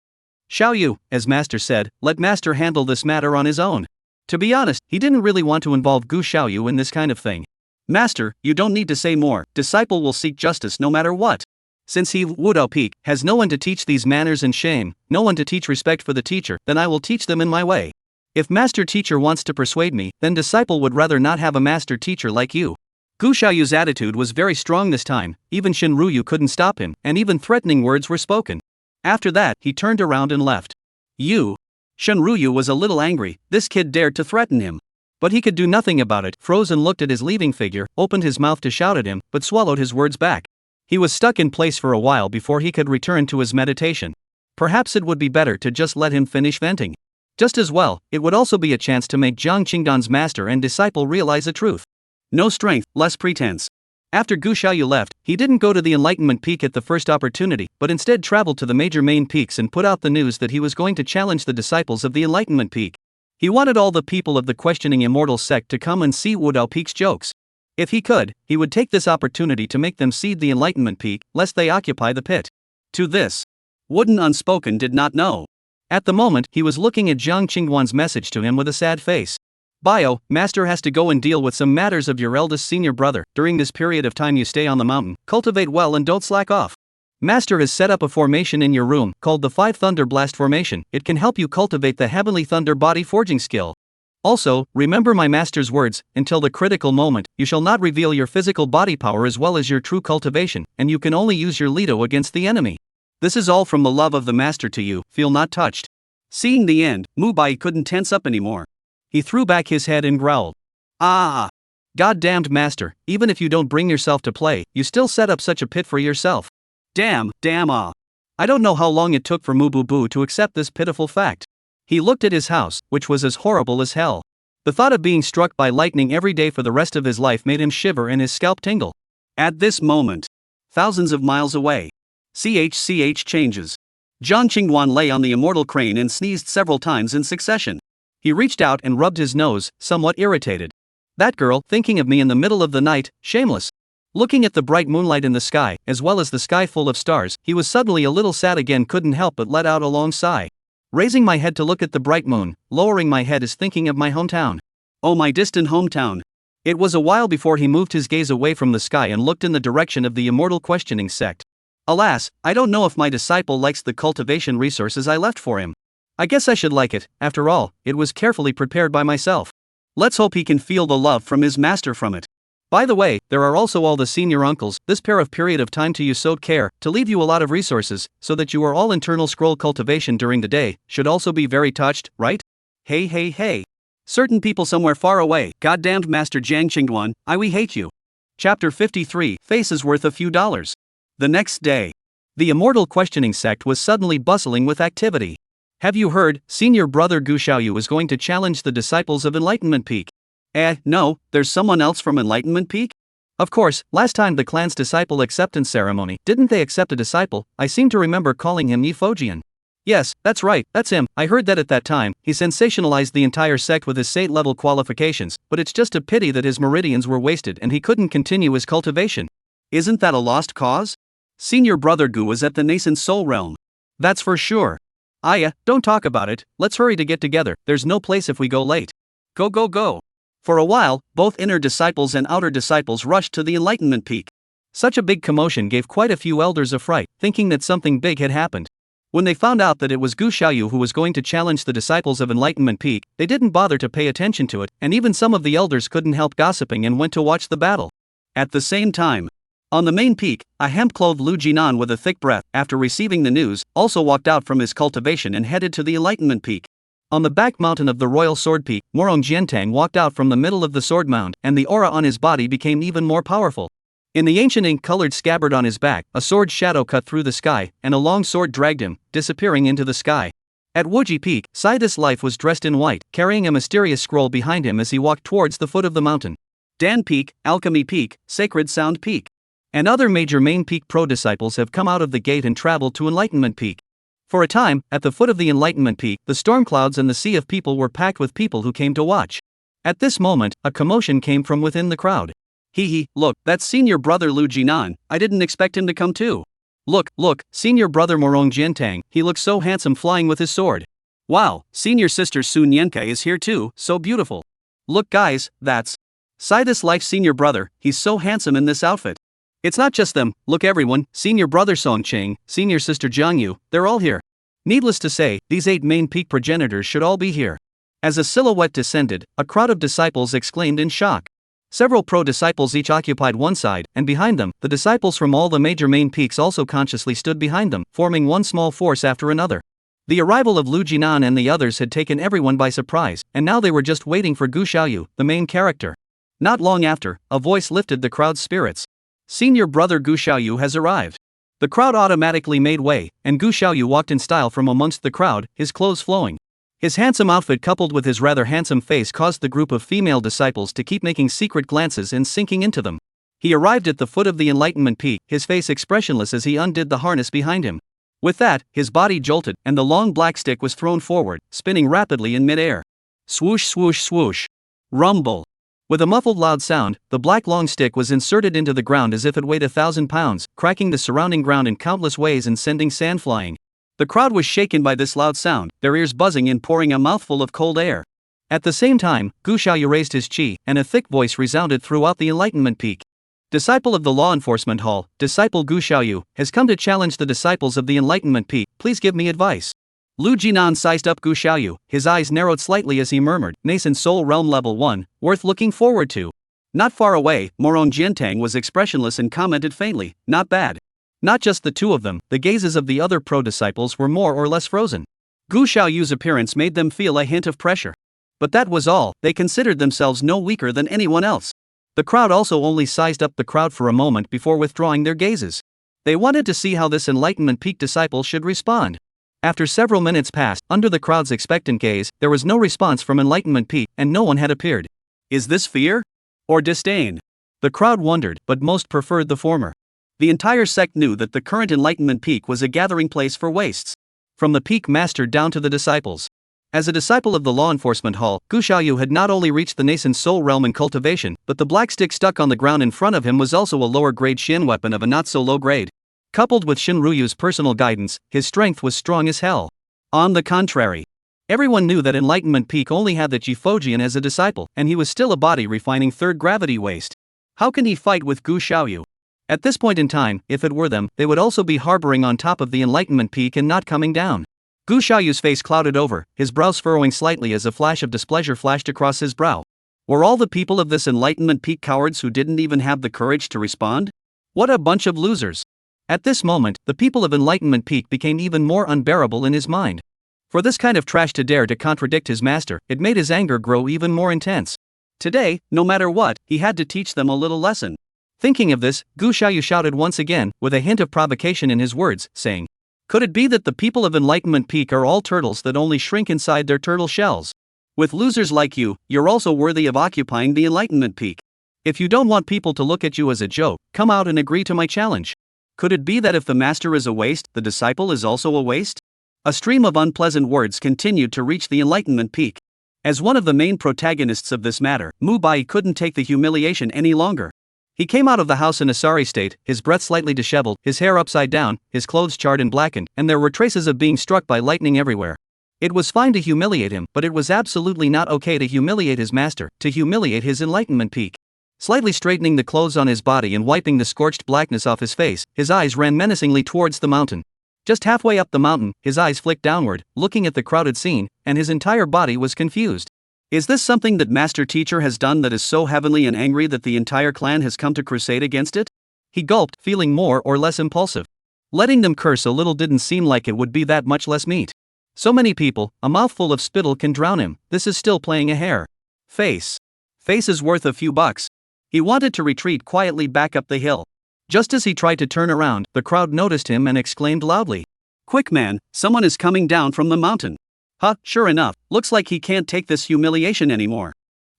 Xiaoyu, as Master said, let Master handle this matter on his own. To be honest, he didn't really want to involve Gu Xiaoyu in this kind of thing. Master, you don't need to say more, disciple will seek justice no matter what. Since he, Wudao Peak, has no one to teach these manners and shame, no one to teach respect for the teacher, then I will teach them in my way. If master teacher wants to persuade me, then disciple would rather not have a master teacher like you. Gu Xiaoyu's attitude was very strong this time, even Shinryu couldn't stop him, and even threatening words were spoken. After that, he turned around and left. Shinryu was a little angry, this kid dared to threaten him. But he could do nothing about it, froze and looked at his leaving figure, opened his mouth to shout at him, but swallowed his words back. He was stuck in place for a while before he could return to his meditation. Perhaps it would be better to just let him finish venting. Just as well, it would also be a chance to make Jiang Qingdan's master and disciple realize the truth. No strength, less pretense. After Gu Xiaoyu left, he didn't go to the Enlightenment Peak at the first opportunity, but instead traveled to the major main peaks and put out the news that he was going to challenge the disciples of the Enlightenment Peak. He wanted all the people of the questioning Immortal sect to come and see Wudao Peak's jokes. If he could, he would take this opportunity to make them cede the Enlightenment Peak, lest they occupy the pit. To this, Wooden Unspoken did not know. At the moment, he was looking at Jiang Qingwan's message to him with a sad face. Bio, Master has to go and deal with some matters of your eldest senior brother. During this period of time you stay on the mountain, cultivate well and don't slack off. Master has set up a formation in your room, called the 5 Thunder Blast Formation. It can help you cultivate the Heavenly Thunder body forging skill. Also, remember my master's words, until the critical moment, you shall not reveal your physical body power as well as your true cultivation, and you can only use your Lido against the enemy. This is all from the love of the master to you, feel not touched. Seeing the end, Mubai couldn't tense up anymore. He threw back his head and growled. God-damned master, even if you don't bring yourself to play, you still set up such a pit for yourself. Damn, I don't know how long it took for Mububu to accept this pitiful fact. He looked at his house, which was as horrible as hell. The thought of being struck by lightning every day for the rest of his life made him shiver and his scalp tingle. At this moment, thousands of miles away, CHCH changes. Jiang Qingwan lay on the immortal crane and sneezed several times in succession. He reached out and rubbed his nose, somewhat irritated. That girl, thinking of me in the middle of the night, shameless. Looking at the bright moonlight in the sky, as well as the sky full of stars, he was suddenly a little sad again, couldn't help but let out a long sigh. Raising my head to look at the bright moon, lowering my head is thinking of my hometown. Oh, my distant hometown. It was a while before he moved his gaze away from the sky and looked in the direction of the Immortal questioning sect. Alas, I don't know if my disciple likes the cultivation resources I left for him. I guess I should like it, after all, it was carefully prepared by myself. Let's hope he can feel the love from his master from it. By the way, there are also all the senior uncles, this pair of period of time to use so care, to leave you a lot of resources, so that you are all internal scroll cultivation during the day, should also be very touched, right? Hey. Certain people somewhere far away, goddamned Master Jiang Qingduan, we hate you. Chapter 53, Face is worth a few dollars. The next day, the Immortal questioning sect was suddenly bustling with activity. Have you heard, senior brother Gu Xiaoyu is going to challenge the disciples of Enlightenment Peak. No, there's someone else from Enlightenment Peak? Of course, last time the clan's disciple acceptance ceremony, didn't they accept a disciple? I seem to remember calling him Yifojian. Yes, that's right, that's him. I heard that at that time, he sensationalized the entire sect with his Sate-level qualifications, but it's just a pity that his meridians were wasted and he couldn't continue his cultivation. Isn't that a lost cause? Senior brother Gu was at the nascent soul realm. That's for sure. Don't talk about it, let's hurry to get together, there's no place if we go late. Go. For a while, both inner disciples and outer disciples rushed to the Enlightenment Peak. Such a big commotion gave quite a few elders a fright, thinking that something big had happened. When they found out that it was Gu Xiaoyu who was going to challenge the disciples of Enlightenment Peak, they didn't bother to pay attention to it, and even some of the elders couldn't help gossiping and went to watch the battle. At the same time, on the main peak, a hemp-clothed Lu Jinan with a thick breath, after receiving the news, also walked out from his cultivation and headed to the Enlightenment Peak. On the back mountain of the Royal Sword Peak, Morong Jiantang walked out from the middle of the sword mound, and the aura on his body became even more powerful. In the ancient ink-colored scabbard on his back, a sword shadow cut through the sky, and a long sword dragged him, disappearing into the sky. At Wuji Peak, Sidus Life was dressed in white, carrying a mysterious scroll behind him as he walked towards the foot of the mountain. Dan Peak, Alchemy Peak, Sacred Sound Peak, and other major main peak pro-disciples have come out of the gate and traveled to Enlightenment Peak. For a time, at the foot of the Enlightenment Peak, the storm clouds and the sea of people were packed with people who came to watch. At this moment, a commotion came from within the crowd. Look, that's senior brother Lu Jinan, I didn't expect him to come too. Look, senior brother Morong Jiantang, he looks so handsome flying with his sword. Wow, senior sister Sun Yenka is here too, so beautiful. Look guys, that's Sai this life senior brother, he's so handsome in this outfit. It's not just them, look everyone, senior brother Song Cheng, senior sister Jiang Yu, they're all here. Needless to say, these 8 main peak progenitors should all be here. As a silhouette descended, a crowd of disciples exclaimed in shock. Several pro-disciples each occupied one side, and behind them, the disciples from all the major main peaks also consciously stood behind them, forming one small force after another. The arrival of Lu Jinan and the others had taken everyone by surprise, and now they were just waiting for Gu Xiaoyu, the main character. Not long after, a voice lifted the crowd's spirits. Senior brother Gu Xiaoyu has arrived. The crowd automatically made way, and Gu Xiaoyu walked in style from amongst the crowd, his clothes flowing. His handsome outfit coupled with his rather handsome face caused the group of female disciples to keep making secret glances and sinking into them. He arrived at the foot of the Enlightenment Peak, his face expressionless as he undid the harness behind him. With that, his body jolted, and the long black stick was thrown forward, spinning rapidly in mid-air. Swoosh swoosh swoosh. Rumble. With a muffled loud sound, the black long stick was inserted into the ground as if it weighed 1,000 pounds, cracking the surrounding ground in countless ways and sending sand flying. The crowd was shaken by this loud sound, their ears buzzing and pouring a mouthful of cold air. At the same time, Gu Xiaoyu raised his qi, and a thick voice resounded throughout the Enlightenment Peak. Disciple of the Law Enforcement Hall, Disciple Gu Xiaoyu, has come to challenge the disciples of the Enlightenment Peak, please give me advice. Lu Jinan sized up Gu Xiaoyu, his eyes narrowed slightly as he murmured, Nascent Soul Realm Level 1, worth looking forward to. Not far away, Morong Jiantang was expressionless and commented faintly, not bad. Not just the two of them, the gazes of the other pro-disciples were more or less frozen. Gu Xiaoyu's appearance made them feel a hint of pressure. But that was all, they considered themselves no weaker than anyone else. The crowd also only sized up the crowd for a moment before withdrawing their gazes. They wanted to see how this Enlightenment Peak disciple should respond. After several minutes passed, under the crowd's expectant gaze, there was no response from Enlightenment Peak, and no one had appeared. Is this fear? Or disdain? The crowd wondered, but most preferred the former. The entire sect knew that the current Enlightenment Peak was a gathering place for wastes. From the peak master down to the disciples. As a disciple of the Law Enforcement Hall, Gu Xiaoyu had not only reached the nascent soul realm in cultivation, but the black stick stuck on the ground in front of him was also a lower-grade Xin weapon of a not-so-low grade. Coupled with Xin Ruyu's personal guidance, his strength was strong as hell. On the contrary, everyone knew that Enlightenment Peak only had the Jifojian as a disciple, and he was still a body-refining third gravity waste. How can he fight with Gu Xiaoyu? At this point in time, if it were them, they would also be harboring on top of the Enlightenment Peak and not coming down. Gu Xiaoyu's face clouded over, his brows furrowing slightly as a flash of displeasure flashed across his brow. Were all the people of this Enlightenment Peak cowards who didn't even have the courage to respond? What a bunch of losers! At this moment, the people of Enlightenment Peak became even more unbearable in his mind. For this kind of trash to dare to contradict his master, it made his anger grow even more intense. Today, no matter what, he had to teach them a little lesson. Thinking of this, Gu Xiaoyu shouted once again, with a hint of provocation in his words, saying, could it be that the people of Enlightenment Peak are all turtles that only shrink inside their turtle shells? With losers like you, you're also worthy of occupying the Enlightenment Peak. If you don't want people to look at you as a joke, come out and agree to my challenge. Could it be that if the master is a waste, the disciple is also a waste? A stream of unpleasant words continued to reach the Enlightenment Peak. As one of the main protagonists of this matter, Mu Bai couldn't take the humiliation any longer. He came out of the house in a sorry state, his breath slightly disheveled, his hair upside down, his clothes charred and blackened, and there were traces of being struck by lightning everywhere. It was fine to humiliate him, but it was absolutely not okay to humiliate his master, to humiliate his Enlightenment Peak. Slightly straightening the clothes on his body and wiping the scorched blackness off his face, his eyes ran menacingly towards the mountain. Just halfway up the mountain, his eyes flicked downward, looking at the crowded scene, and his entire body was confused. Is this something that Master Teacher has done that is so heavenly and angry that the entire clan has come to crusade against it? He gulped, feeling more or less impulsive. Letting them curse a little didn't seem like it would be that much less meat. So many people, a mouthful of spittle can drown him, this is still playing a hair. Face is worth a few bucks. He wanted to retreat quietly back up the hill. Just as he tried to turn around, the crowd noticed him and exclaimed loudly, quick man, someone is coming down from the mountain. Huh, sure enough, looks like he can't take this humiliation anymore.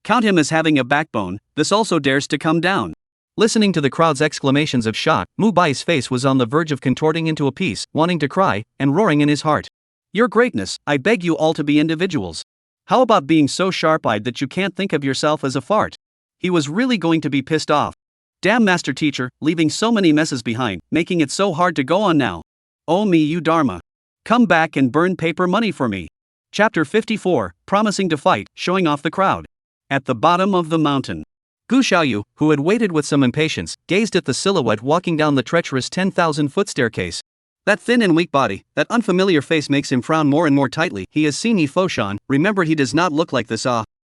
Count him as having a backbone, this also dares to come down. Listening to the crowd's exclamations of shock, Mu Bai's face was on the verge of contorting into a piece, wanting to cry, and roaring in his heart. Your greatness, I beg you all to be individuals. How about being so sharp-eyed that you can't think of yourself as a fart? He was really going to be pissed off. Damn master teacher, leaving so many messes behind, making it so hard to go on now. Oh me you Dharma. Come back and burn paper money for me. Chapter 54, Promising to Fight, showing off the crowd. At the bottom of the mountain. Gu Xiaoyu, who had waited with some impatience, gazed at the silhouette walking down the treacherous 10,000-foot staircase. That thin and weak body, that unfamiliar face makes him frown more and more tightly. He has seen Yi Foshan, remember he does not look like this.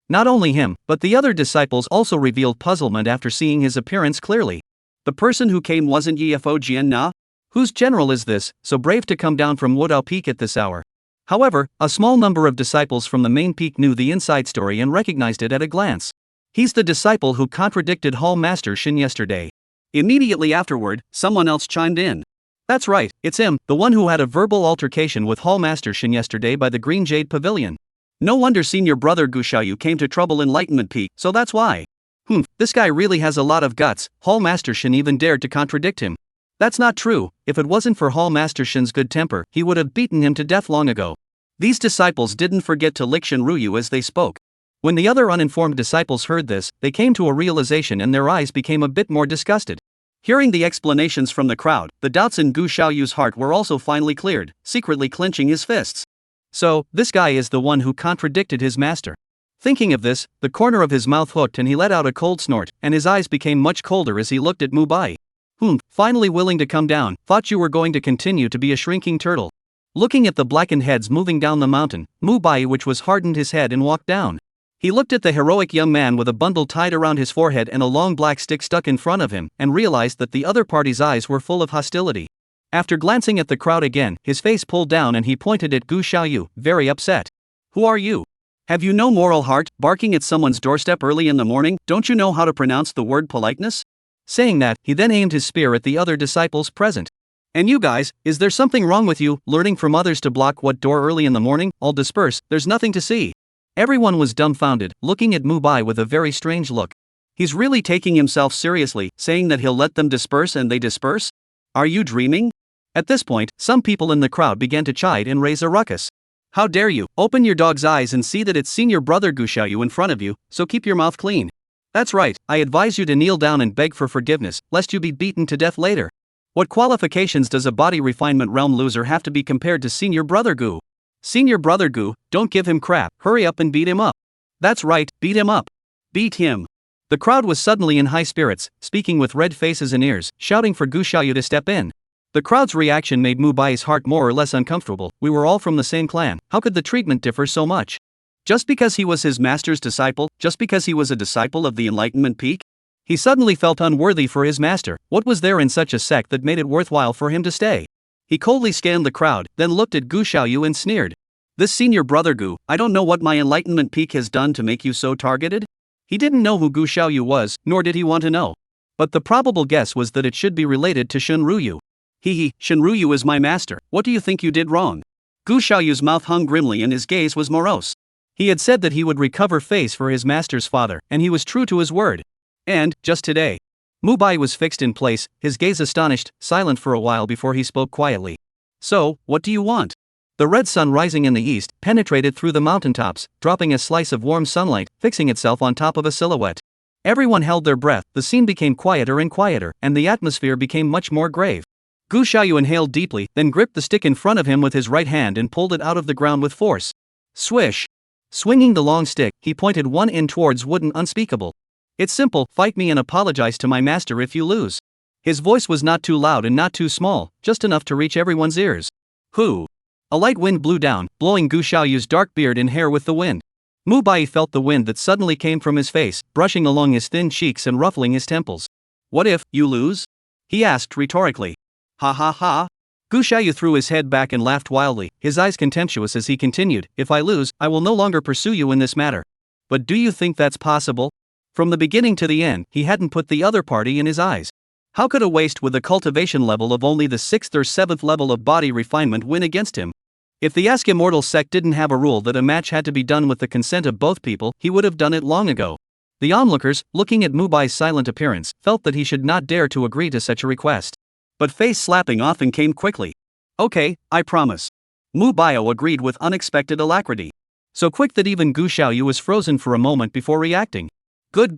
Not only him, but the other disciples also revealed puzzlement after seeing his appearance clearly. The person who came wasn't Yi Fo Jian Na? Whose general is this, so brave to come down from Wudao Peak at this hour? However, a small number of disciples from the main peak knew the inside story and recognized it at a glance. He's the disciple who contradicted Hall Master Shin yesterday. Immediately afterward, someone else chimed in. That's right, it's him, the one who had a verbal altercation with Hall Master Shin yesterday by the Green Jade Pavilion. No wonder senior brother Gu Xiaoyu came to trouble Enlightenment Peak, so that's why. This guy really has a lot of guts. Hall Master Shin even dared to contradict him. That's not true. If it wasn't for Hall Master Shin's good temper, he would have beaten him to death long ago. These disciples didn't forget to lick Shin Ruyu as they spoke. When the other uninformed disciples heard this, they came to a realization and their eyes became a bit more disgusted. Hearing the explanations from the crowd, the doubts in Gu Xiaoyu's heart were also finally cleared, secretly clenching his fists. So, this guy is the one who contradicted his master. Thinking of this, the corner of his mouth hooked and he let out a cold snort, and his eyes became much colder as he looked at Mu Bai. Finally willing to come down, thought you were going to continue to be a shrinking turtle. Looking at the blackened heads moving down the mountain, Mu Bai which was hardened his head and walked down. He looked at the heroic young man with a bundle tied around his forehead and a long black stick stuck in front of him, and realized that the other party's eyes were full of hostility. After glancing at the crowd again, his face pulled down and he pointed at Gu Xiaoyu, very upset. Who are you? Have you no moral heart, barking at someone's doorstep early in the morning? Don't you know how to pronounce the word politeness? Saying that, he then aimed his spear at the other disciples present. And you guys, is there something wrong with you, learning from others to block what door early in the morning? All disperse, there's nothing to see. Everyone was dumbfounded, looking at Mu Bai with a very strange look. He's really taking himself seriously, saying that he'll let them disperse and they disperse? Are you dreaming? At this point, some people in the crowd began to chide and raise a ruckus. How dare you, open your dog's eyes and see that it's senior brother Gu Xiaoyu in front of you, so keep your mouth clean. That's right, I advise you to kneel down and beg for forgiveness, lest you be beaten to death later. What qualifications does a body refinement realm loser have to be compared to senior brother Gu? Senior brother Gu, don't give him crap, hurry up and beat him up. That's right, beat him up. Beat him. The crowd was suddenly in high spirits, speaking with red faces and ears, shouting for Gu Xiaoyu to step in. The crowd's reaction made Mu Bai's heart more or less uncomfortable. We were all from the same clan, how could the treatment differ so much? Just because he was his master's disciple, just because he was a disciple of the Enlightenment Peak? He suddenly felt unworthy for his master. What was there in such a sect that made it worthwhile for him to stay? He coldly scanned the crowd, then looked at Gu Xiaoyu and sneered. This senior brother Gu, I don't know what my Enlightenment Peak has done to make you so targeted? He didn't know who Gu Xiaoyu was, nor did he want to know. But the probable guess was that it should be related to Shin Ruyu. Shin Ruyu is my master, what do you think you did wrong? Gu Xiaoyu's mouth hung grimly and his gaze was morose. He had said that he would recover face for his master's father, and he was true to his word. And, just today. Mu Bai was fixed in place, his gaze astonished, silent for a while before he spoke quietly. So, what do you want? The red sun rising in the east penetrated through the mountaintops, dropping a slice of warm sunlight, fixing itself on top of a silhouette. Everyone held their breath, the scene became quieter and quieter, and the atmosphere became much more grave. Gu Xiaoyu inhaled deeply, then gripped the stick in front of him with his right hand and pulled it out of the ground with force. Swish! Swinging the long stick, he pointed one end towards Wooden Unspeakable. It's simple, fight me and apologize to my master if you lose. His voice was not too loud and not too small, just enough to reach everyone's ears. Who? A light wind blew down, blowing Gu Xiaoyu's dark beard and hair with the wind. Mu Bai felt the wind that suddenly came from his face, brushing along his thin cheeks and ruffling his temples. What if you lose? He asked rhetorically. Ha ha ha. Gu Xiaoyu threw his head back and laughed wildly, his eyes contemptuous as he continued, if I lose, I will no longer pursue you in this matter. But do you think that's possible? From the beginning to the end, he hadn't put the other party in his eyes. How could a waste with a cultivation level of only the 6th or 7th level of body refinement win against him? If the Immortal sect didn't have a rule that a match had to be done with the consent of both people, he would have done it long ago. The onlookers, looking at Mu Bai's silent appearance, felt that he should not dare to agree to such a request. But face slapping often came quickly. Okay, I promise. Mu Bio agreed with unexpected alacrity. So quick that even Gu Xiaoyu was frozen for a moment before reacting. Good.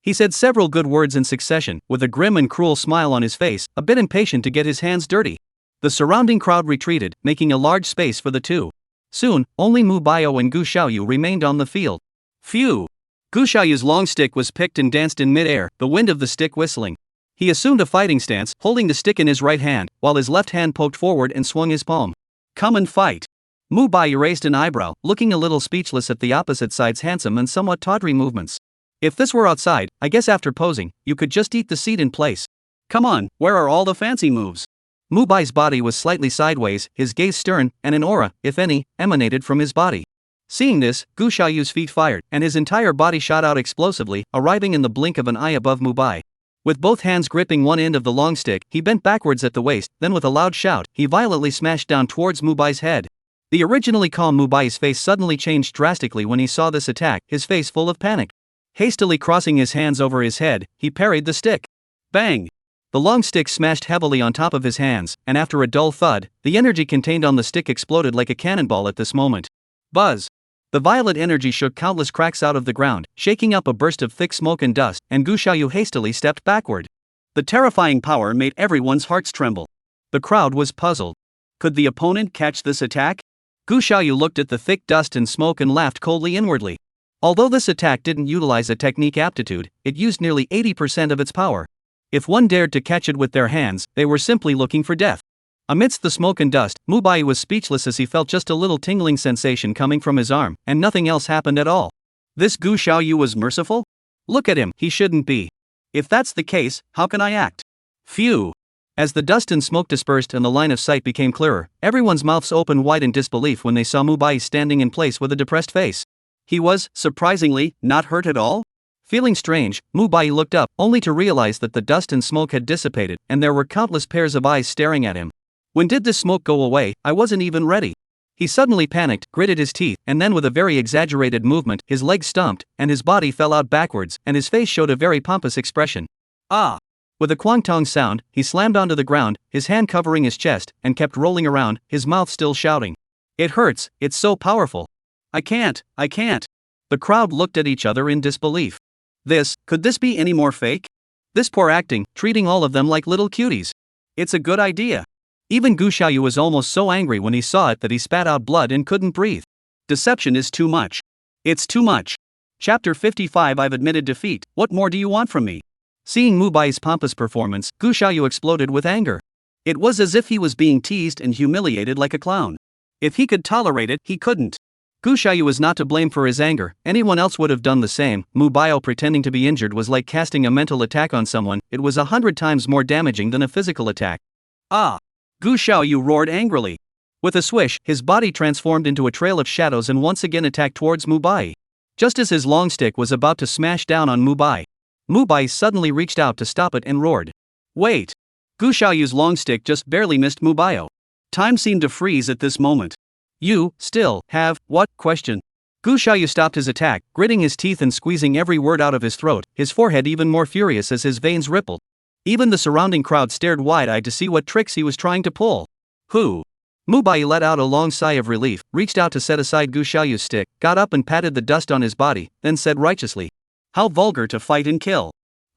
He said several good words in succession, with a grim and cruel smile on his face, a bit impatient to get his hands dirty. The surrounding crowd retreated, making a large space for the two. Soon, only Mu Baio and Gu Xiaoyu remained on the field. Phew! Gu Xiaoyu's long stick was picked and danced in mid-air, the wind of the stick whistling. He assumed a fighting stance, holding the stick in his right hand, while his left hand poked forward and swung his palm. Come and fight! Mu Baio raised an eyebrow, looking a little speechless at the opposite side's handsome and somewhat tawdry movements. If this were outside, I guess after posing, you could just eat the seat in place. Come on, where are all the fancy moves? Mu Bai's body was slightly sideways, his gaze stern, and an aura, if any, emanated from his body. Seeing this, Gu Xiaoyu's feet fired, and his entire body shot out explosively, arriving in the blink of an eye above Mu Bai. With both hands gripping one end of the long stick, he bent backwards at the waist, then with a loud shout, he violently smashed down towards Mu Bai's head. The originally calm Mu Bai's face suddenly changed drastically when he saw this attack, his face full of panic. Hastily crossing his hands over his head, he parried the stick. Bang! The long stick smashed heavily on top of his hands, and after a dull thud, the energy contained on the stick exploded like a cannonball at this moment. Buzz! The violet energy shook countless cracks out of the ground, shaking up a burst of thick smoke and dust, and Gu Xiaoyu hastily stepped backward. The terrifying power made everyone's hearts tremble. The crowd was puzzled. Could the opponent catch this attack? Gu Xiaoyu looked at the thick dust and smoke and laughed coldly inwardly. Although this attack didn't utilize a technique aptitude, it used nearly 80% of its power. If one dared to catch it with their hands, they were simply looking for death. Amidst the smoke and dust, Mu Bai was speechless as he felt just a little tingling sensation coming from his arm, and nothing else happened at all. This Gu Xiaoyu was merciful? Look at him, he shouldn't be. If that's the case, how can I act? Phew! As the dust and smoke dispersed and the line of sight became clearer, everyone's mouths opened wide in disbelief when they saw Mu Bai standing in place with a depressed face. He was, surprisingly, not hurt at all? Feeling strange, Mu Bai looked up, only to realize that the dust and smoke had dissipated, and there were countless pairs of eyes staring at him. When did this smoke go away? I wasn't even ready. He suddenly panicked, gritted his teeth, and then with a very exaggerated movement, his legs stumped, and his body fell out backwards, and his face showed a very pompous expression. Ah! With a kwang-tong sound, he slammed onto the ground, his hand covering his chest, and kept rolling around, his mouth still shouting. It hurts, it's so powerful. I can't. The crowd looked at each other in disbelief. Could this be any more fake? This poor acting, treating all of them like little cuties. It's a good idea. Even Gu Xiaoyu was almost so angry when he saw it that he spat out blood and couldn't breathe. Deception is too much. It's too much. Chapter 55. I've admitted defeat, what more do you want from me? Seeing Mu Bai's pompous performance, Gu Xiaoyu exploded with anger. It was as if he was being teased and humiliated like a clown. If he could tolerate it, he couldn't. Gu Xiaoyu was not to blame for his anger, anyone else would have done the same. Mu Baio pretending to be injured was like casting a mental attack on someone, it was 100 times more damaging than a physical attack. Ah! Gu Xiaoyu roared angrily. With a swish, his body transformed into a trail of shadows and once again attacked towards Mu Bai. Just as his long stick was about to smash down on Mu Bai suddenly reached out to stop it and roared. Wait! Gu Xiaoyu's long stick just barely missed Mu Baio. Time seemed to freeze at this moment. You, still, have, what, question? Gu Xiaoyu stopped his attack, gritting his teeth and squeezing every word out of his throat, his forehead even more furious as his veins rippled. Even the surrounding crowd stared wide-eyed to see what tricks he was trying to pull. Who? Mu Bai let out a long sigh of relief, reached out to set aside Gu Xiaoyu's stick, got up and patted the dust on his body, then said righteously. How vulgar to fight and kill.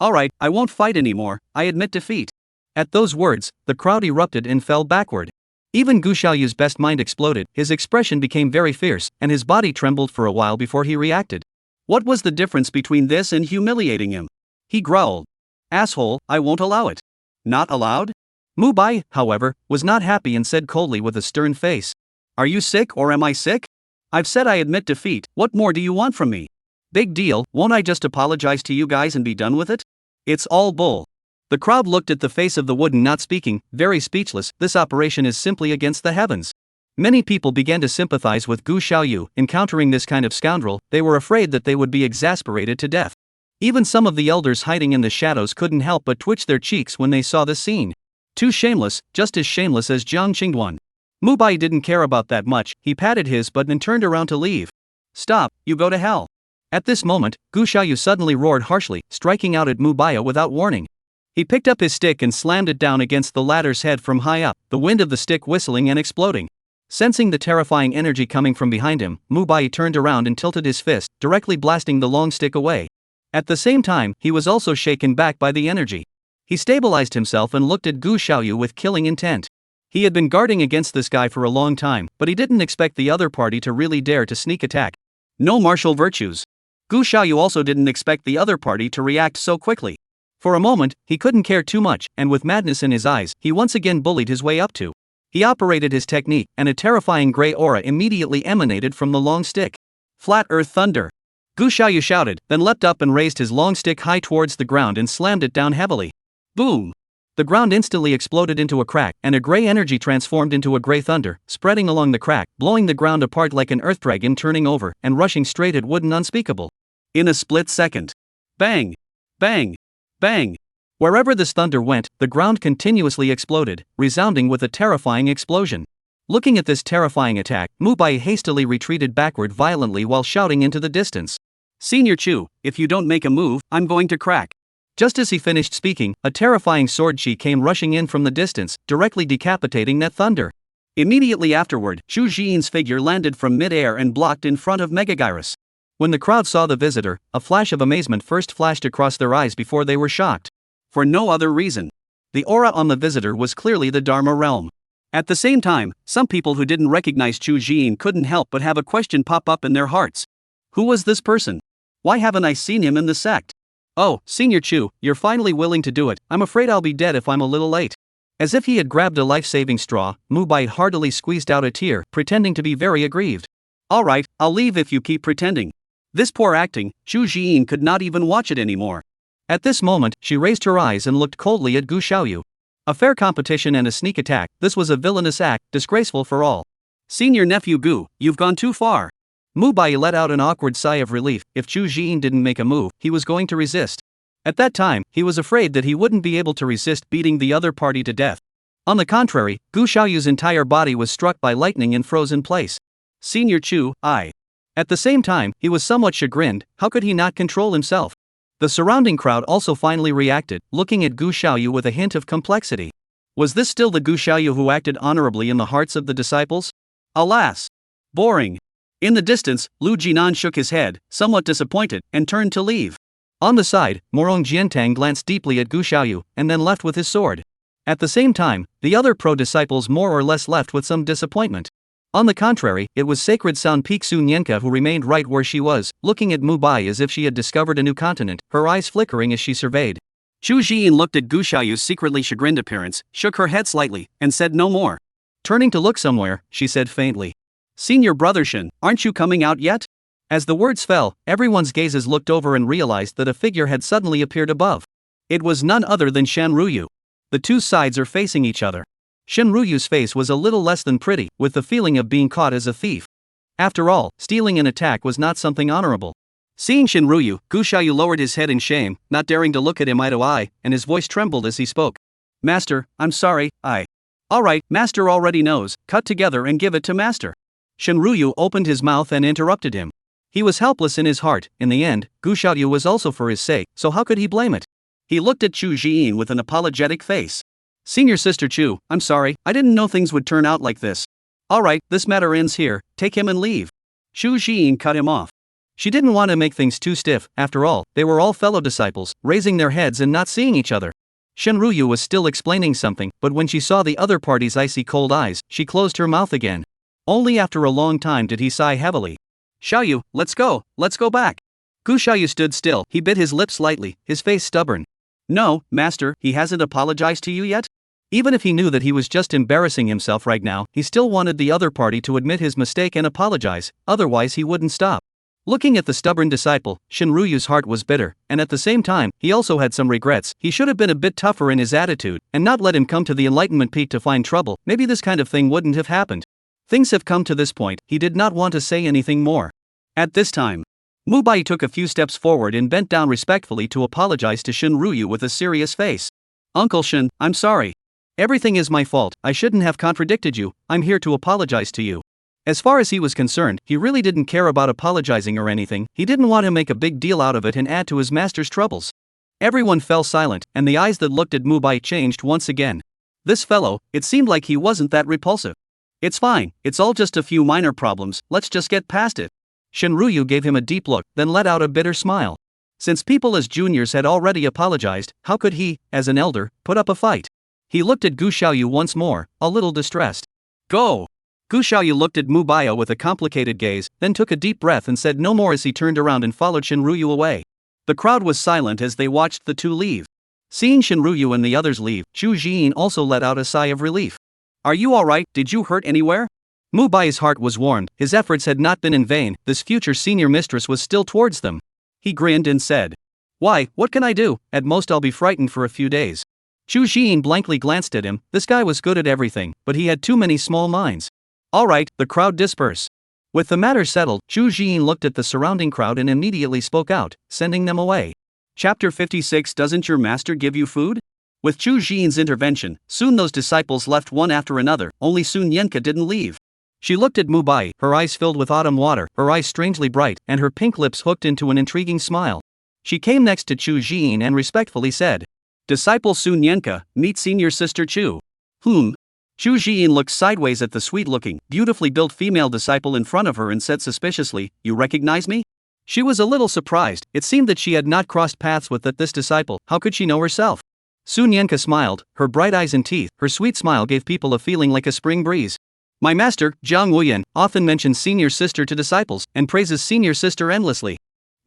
Alright, I won't fight anymore, I admit defeat. At those words, the crowd erupted and fell backward. Even Gu Xiaoyu's best mind exploded, his expression became very fierce, and his body trembled for a while before he reacted. What was the difference between this and humiliating him? He growled. Asshole, I won't allow it. Not allowed? Mu Bai, however, was not happy and said coldly with a stern face. Are you sick or am I sick? I've said I admit defeat, what more do you want from me? Big deal, won't I just apologize to you guys and be done with it? It's all bull. The crowd looked at the face of the wooden not speaking, very speechless. This operation is simply against the heavens. Many people began to sympathize with Gu Xiaoyu. Encountering this kind of scoundrel, they were afraid that they would be exasperated to death. Even some of the elders hiding in the shadows couldn't help but twitch their cheeks when they saw this scene. Too shameless, just as shameless as Jiang Qingduan. Mu Bai didn't care about that much, he patted his butt and turned around to leave. Stop, you go to hell. At this moment, Gu Xiaoyu suddenly roared harshly, striking out at Mu Bai without warning. He picked up his stick and slammed it down against the latter's head from high up, the wind of the stick whistling and exploding. Sensing the terrifying energy coming from behind him, Mu Bai turned around and tilted his fist, directly blasting the long stick away. At the same time, he was also shaken back by the energy. He stabilized himself and looked at Gu Xiaoyu with killing intent. He had been guarding against this guy for a long time, but he didn't expect the other party to really dare to sneak attack. No martial virtues. Gu Xiaoyu also didn't expect the other party to react so quickly. For a moment, he couldn't care too much, and with madness in his eyes, he once again bullied his way up to. He operated his technique, and a terrifying gray aura immediately emanated from the long stick. Flat Earth Thunder. Gu Xiaoyu shouted, then leapt up and raised his long stick high towards the ground and slammed it down heavily. Boom! The ground instantly exploded into a crack, and a gray energy transformed into a gray thunder, spreading along the crack, blowing the ground apart like an earth dragon turning over, and rushing straight at Wooden Unspeakable. In a split second. Bang! Bang! Bang! Wherever this thunder went, the ground continuously exploded, resounding with a terrifying explosion. Looking at this terrifying attack, Mubai hastily retreated backward violently while shouting into the distance. Senior Chu, if you don't make a move, I'm going to crack. Just as he finished speaking, a terrifying sword chi came rushing in from the distance, directly decapitating that thunder. Immediately afterward, Chu Jian's figure landed from mid-air and blocked in front of Megagyrus. When the crowd saw the visitor, a flash of amazement first flashed across their eyes before they were shocked. For no other reason. The aura on the visitor was clearly the Dharma realm. At the same time, some people who didn't recognize Chu Jian couldn't help but have a question pop up in their hearts. Who was this person? Why haven't I seen him in the sect? Oh, Senior Chu, you're finally willing to do it. I'm afraid I'll be dead if I'm a little late. As if he had grabbed a life-saving straw, Mubai heartily squeezed out a tear, pretending to be very aggrieved. Alright, I'll leave if you keep pretending. This poor acting, Chu Jian could not even watch it anymore. At this moment, she raised her eyes and looked coldly at Gu Xiaoyu. A fair competition and a sneak attack, this was a villainous act, disgraceful for all. Senior nephew Gu, you've gone too far. Mubai let out an awkward sigh of relief. If Chu Jian didn't make a move, he was going to resist. At that time, he was afraid that he wouldn't be able to resist beating the other party to death. On the contrary, Gu Xiaoyu's entire body was struck by lightning and froze in place. Senior Chu, I. At the same time, he was somewhat chagrined. How could he not control himself? The surrounding crowd also finally reacted, looking at Gu Xiaoyu with a hint of complexity. Was this still the Gu Xiaoyu who acted honorably in the hearts of the disciples? Alas! Boring. In the distance, Lu Jinan shook his head, somewhat disappointed, and turned to leave. On the side, Morong Jiantang glanced deeply at Gu Xiaoyu, and then left with his sword. At the same time, the other pro-disciples more or less left with some disappointment. On the contrary, it was Sacred Sound Pixu Nyenka who remained right where she was, looking at Mubai as if she had discovered a new continent, her eyes flickering as she surveyed. Chu Jian looked at Gu Xiaoyu's secretly chagrined appearance, shook her head slightly, and said no more. Turning to look somewhere, she said faintly. Senior brother Shen, aren't you coming out yet? As the words fell, everyone's gazes looked over and realized that a figure had suddenly appeared above. It was none other than Shen Ruyu. The two sides are facing each other. Shen Ruyu's face was a little less than pretty, with the feeling of being caught as a thief. After all, stealing an attack was not something honorable. Seeing Shen Ruyu, Gu Xiaoyu lowered his head in shame, not daring to look at him eye to eye, and his voice trembled as he spoke. Master, I'm sorry, Alright, Master already knows, cut together and give it to Master. Shen Ruyu opened his mouth and interrupted him. He was helpless in his heart. In the end, Gu Xiaoyu was also for his sake, so how could he blame it? He looked at Chu Jian with an apologetic face. Senior Sister Chu, I'm sorry, I didn't know things would turn out like this. Alright, this matter ends here, take him and leave. Chu Jian cut him off. She didn't want to make things too stiff. After all, they were all fellow disciples, raising their heads and not seeing each other. Shen Ruyu was still explaining something, but when she saw the other party's icy cold eyes, she closed her mouth again. Only after a long time did he sigh heavily. Xiaoyu, let's go back. Gu Xiaoyu stood still, he bit his lips lightly, his face stubborn. No, Master, he hasn't apologized to you yet? Even if he knew that he was just embarrassing himself right now, he still wanted the other party to admit his mistake and apologize, otherwise he wouldn't stop. Looking at the stubborn disciple, Shen Ruyu's heart was bitter, and at the same time, he also had some regrets. He should have been a bit tougher in his attitude, and not let him come to the Enlightenment Peak to find trouble. Maybe this kind of thing wouldn't have happened. Things have come to this point, he did not want to say anything more. At this time, Mubai took a few steps forward and bent down respectfully to apologize to Shen Ruyu with a serious face. Uncle Shen, I'm sorry. Everything is my fault, I shouldn't have contradicted you, I'm here to apologize to you. As far as he was concerned, he really didn't care about apologizing or anything. He didn't want to make a big deal out of it and add to his master's troubles. Everyone fell silent, and the eyes that looked at Mubai changed once again. This fellow, it seemed like he wasn't that repulsive. It's fine, it's all just a few minor problems, let's just get past it. Shen Ruyu gave him a deep look, then let out a bitter smile. Since people as juniors had already apologized, how could he, as an elder, put up a fight? He looked at Gu Xiaoyu once more, a little distressed. Go! Gu Xiaoyu looked at Mu Baiyo with a complicated gaze, then took a deep breath and said no more as he turned around and followed Shinryu away. The crowd was silent as they watched the two leave. Seeing Shinryu and the others leave, Zhu Jiyin also let out a sigh of relief. Are you alright? Did you hurt anywhere? Mu Bai's heart was warmed, his efforts had not been in vain, this future senior mistress was still towards them. He grinned and said, Why, what can I do? At most I'll be frightened for a few days. Zhu Jiyin blankly glanced at him, this guy was good at everything, but he had too many small minds. Alright, the crowd disperse. With the matter settled, Zhu Jiyin looked at the surrounding crowd and immediately spoke out, sending them away. Chapter 56 Doesn't your master give you food? With Zhu Jiyin's intervention, soon those disciples left one after another, only Sun Yenka didn't leave. She looked at Mu Bai, her eyes filled with autumn water, her eyes strangely bright, and her pink lips hooked into an intriguing smile. She came next to Zhu Jiyin and respectfully said, Disciple Sun Yenka, meet senior sister Chu. Zhu Jiyin looked sideways at the sweet-looking, beautifully built female disciple in front of her and said suspiciously, You recognize me? She was a little surprised, it seemed that she had not crossed paths with this disciple, how could she know herself? Sun Yenka smiled, her bright eyes and teeth, her sweet smile gave people a feeling like a spring breeze. My master, Jiang Wuyan, often mentions senior sister to disciples, and praises senior sister endlessly.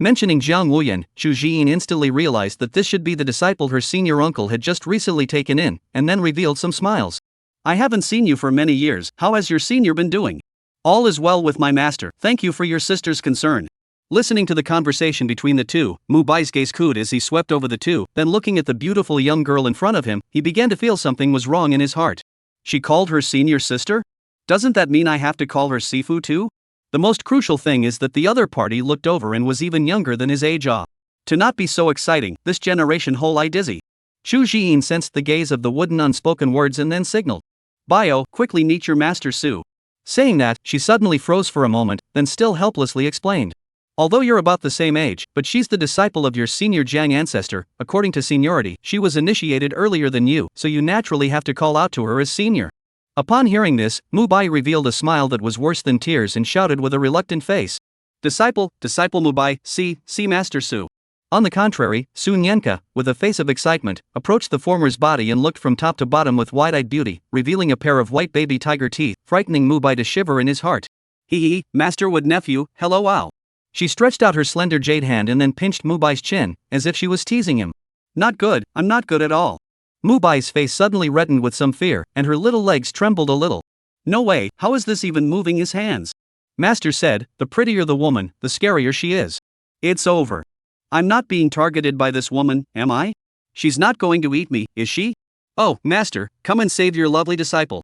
Mentioning Jiang Wuyan, Zhu Jiyin instantly realized that this should be the disciple her senior uncle had just recently taken in, and then revealed some smiles. I haven't seen you for many years, how has your senior been doing? All is well with my master, thank you for your sister's concern. Listening to the conversation between the two, Mu Bai's gaze cooed as he swept over the two, then looking at the beautiful young girl in front of him, he began to feel something was wrong in his heart. She called her senior sister? Doesn't that mean I have to call her Sifu too? The most crucial thing is that the other party looked over and was even younger than his age. To not be so exciting, this generation whole eye dizzy. Zhu Jiyin sensed the gaze of the wooden unspoken words and then signaled. Bio, quickly meet your master Su. Saying that, she suddenly froze for a moment, then still helplessly explained. Although you're about the same age, but she's the disciple of your senior Jiang ancestor, according to seniority, she was initiated earlier than you, so you naturally have to call out to her as senior. Upon hearing this, Mu Bai revealed a smile that was worse than tears and shouted with a reluctant face. Disciple Mu Bai, see Master Su. On the contrary, Sun Yenka, with a face of excitement, approached the former's body and looked from top to bottom with wide-eyed beauty, revealing a pair of white baby tiger teeth, frightening Mu Bai to shiver in his heart. Hee Master Wood nephew, hello wow. She stretched out her slender jade hand and then pinched Mu Bai's chin, as if she was teasing him. Not good, I'm not good at all. Mu Bai's face suddenly reddened with some fear, and her little legs trembled a little. No way, how is this even moving his hands? Master said, the prettier the woman, the scarier she is. It's over. I'm not being targeted by this woman, am I? She's not going to eat me, is she? Oh, Master, come and save your lovely disciple.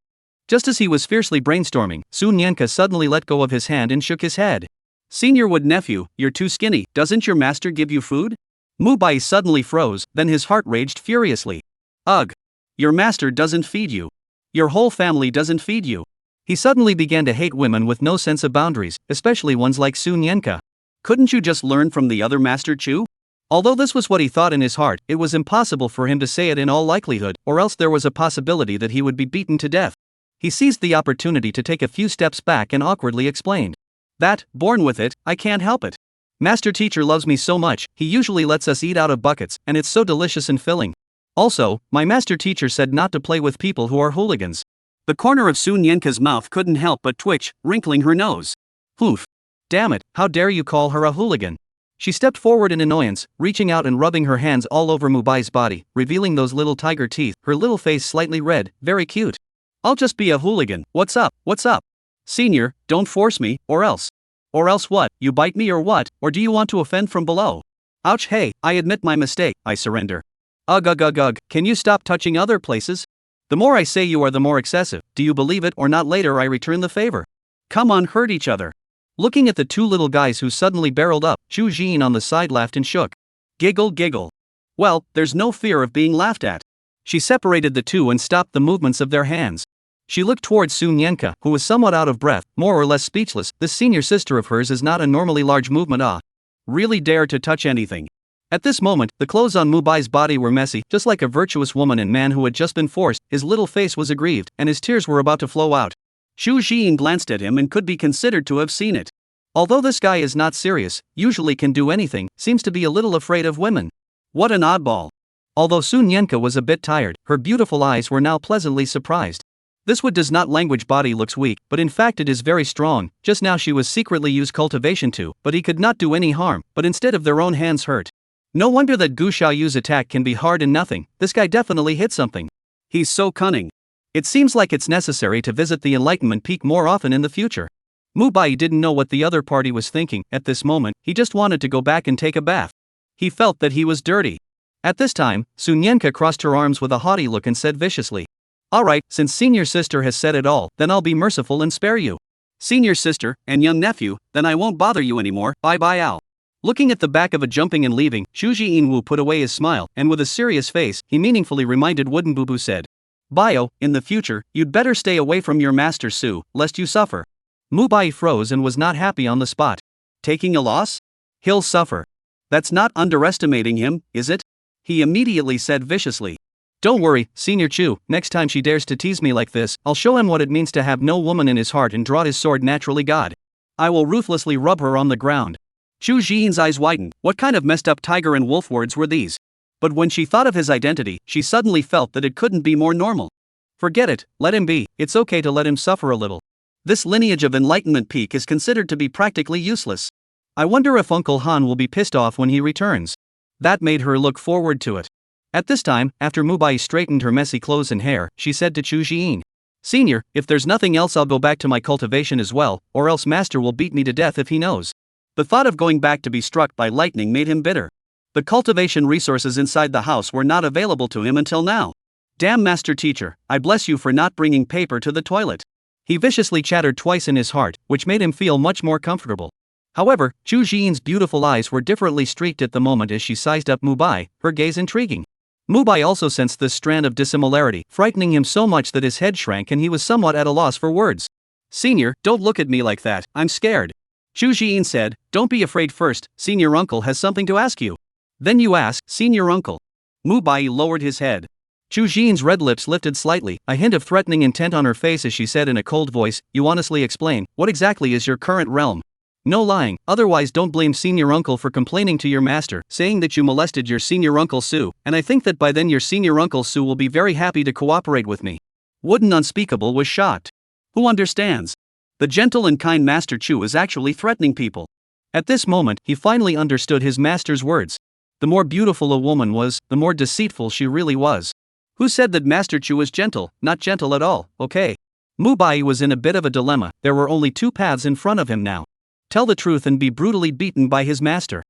Just as he was fiercely brainstorming, Sun Yenka suddenly let go of his hand and shook his head. Senior Wood nephew, you're too skinny, doesn't your master give you food? Mu Bai suddenly froze, then his heart raged furiously. Ugh! Your master doesn't feed you. Your whole family doesn't feed you. He suddenly began to hate women with no sense of boundaries, especially ones like Sun Yenka. Couldn't you just learn from the other Master Chu? Although this was what he thought in his heart, it was impossible for him to say it in all likelihood, or else there was a possibility that he would be beaten to death. He seized the opportunity to take a few steps back and awkwardly explained. That, born with it, I can't help it. Master Teacher loves me so much, he usually lets us eat out of buckets, and it's so delicious and filling. Also, my master teacher said not to play with people who are hooligans. The corner of Sun Yenka's mouth couldn't help but twitch, wrinkling her nose. Oof. Damn it, how dare you call her a hooligan? She stepped forward in annoyance, reaching out and rubbing her hands all over Mu Bai's body, revealing those little tiger teeth, her little face slightly red, very cute. I'll just be a hooligan, what's up? Senior, don't force me, or else. Or else what, you bite me or what, or do you want to offend from below? Ouch, hey, I admit my mistake, I surrender. Ugh, can you stop touching other places? The more I say you are the more excessive, do you believe it or not later I return the favor? Come on, hurt each other. Looking at the two little guys who suddenly barreled up, Zhu Jiyin on the side laughed and shook. Giggle. Well, there's no fear of being laughed at. She separated the two and stopped the movements of their hands. She looked towards Sun Yenka, who was somewhat out of breath, more or less speechless. This senior sister of hers is not a normally large movement. Really dare to touch anything. At this moment, the clothes on Mu Bai's body were messy, just like a virtuous woman and man who had just been forced. His little face was aggrieved, and his tears were about to flow out. Zhu Jiyin glanced at him and could be considered to have seen it. Although this guy is not serious, usually can do anything, seems to be a little afraid of women. What an oddball. Although Sun Yenka was a bit tired, her beautiful eyes were now pleasantly surprised. This would does not language body looks weak, but in fact it is very strong. Just now she was secretly used cultivation to, but he could not do any harm, but instead of their own hands hurt. No wonder that Gu Xiaoyu's attack can be hard and nothing. This guy definitely hit something. He's so cunning. It seems like it's necessary to visit the Enlightenment Peak more often in the future. Mu Bai didn't know what the other party was thinking. At this moment, he just wanted to go back and take a bath. He felt that he was dirty. At this time, Sun Yenka crossed her arms with a haughty look and said viciously, "Alright, since senior sister has said it all, then I'll be merciful and spare you. Senior sister, and young nephew, then I won't bother you anymore, bye-bye Al." Looking at the back of a jumping and leaving, Xu Jianwu put away his smile, and with a serious face, he meaningfully reminded Wooden Boo said, "Bio, in the future, you'd better stay away from your master Su, lest you suffer." Mu Bai froze and was not happy on the spot. Taking a loss? He'll suffer. That's not underestimating him, is it? He immediately said viciously. "Don't worry, Senior Chu, next time she dares to tease me like this, I'll show him what it means to have no woman in his heart and draw his sword naturally God. I will ruthlessly rub her on the ground." Chu Jian's eyes widened. What kind of messed up tiger and wolf words were these? But when she thought of his identity, she suddenly felt that it couldn't be more normal. Forget it, let him be, it's okay to let him suffer a little. This lineage of Enlightenment Peak is considered to be practically useless. I wonder if Uncle Han will be pissed off when he returns. That made her look forward to it. At this time, after Mu Bai straightened her messy clothes and hair, she said to Chu Jian, "Senior, if there's nothing else I'll go back to my cultivation as well, or else Master will beat me to death if he knows." The thought of going back to be struck by lightning made him bitter. The cultivation resources inside the house were not available to him until now. "Damn Master Teacher, I bless you for not bringing paper to the toilet." He viciously chattered twice in his heart, which made him feel much more comfortable. However, Chu Jian's beautiful eyes were differently streaked at the moment as she sized up Mu Bai, her gaze intriguing. Mu Bai also sensed this strand of dissimilarity, frightening him so much that his head shrank and he was somewhat at a loss for words. "Senior, don't look at me like that, I'm scared." Chu Jian said, "Don't be afraid first, Senior Uncle has something to ask you." "Then you ask, Senior Uncle." Mu Bai lowered his head. Chu Jian's red lips lifted slightly, a hint of threatening intent on her face as she said in a cold voice, "You honestly explain, what exactly is your current realm? No lying, otherwise don't blame Senior Uncle for complaining to your master, saying that you molested your Senior Uncle Su, and I think that by then your Senior Uncle Su will be very happy to cooperate with me." Wooden Unspeakable was shocked. Who understands? The gentle and kind Master Chu is actually threatening people. At this moment, he finally understood his master's words. The more beautiful a woman was, the more deceitful she really was. Who said that Master Chu was gentle? Not gentle at all, okay? Mu Bai was in a bit of a dilemma. There were only two paths in front of him now. Tell the truth and be brutally beaten by his master.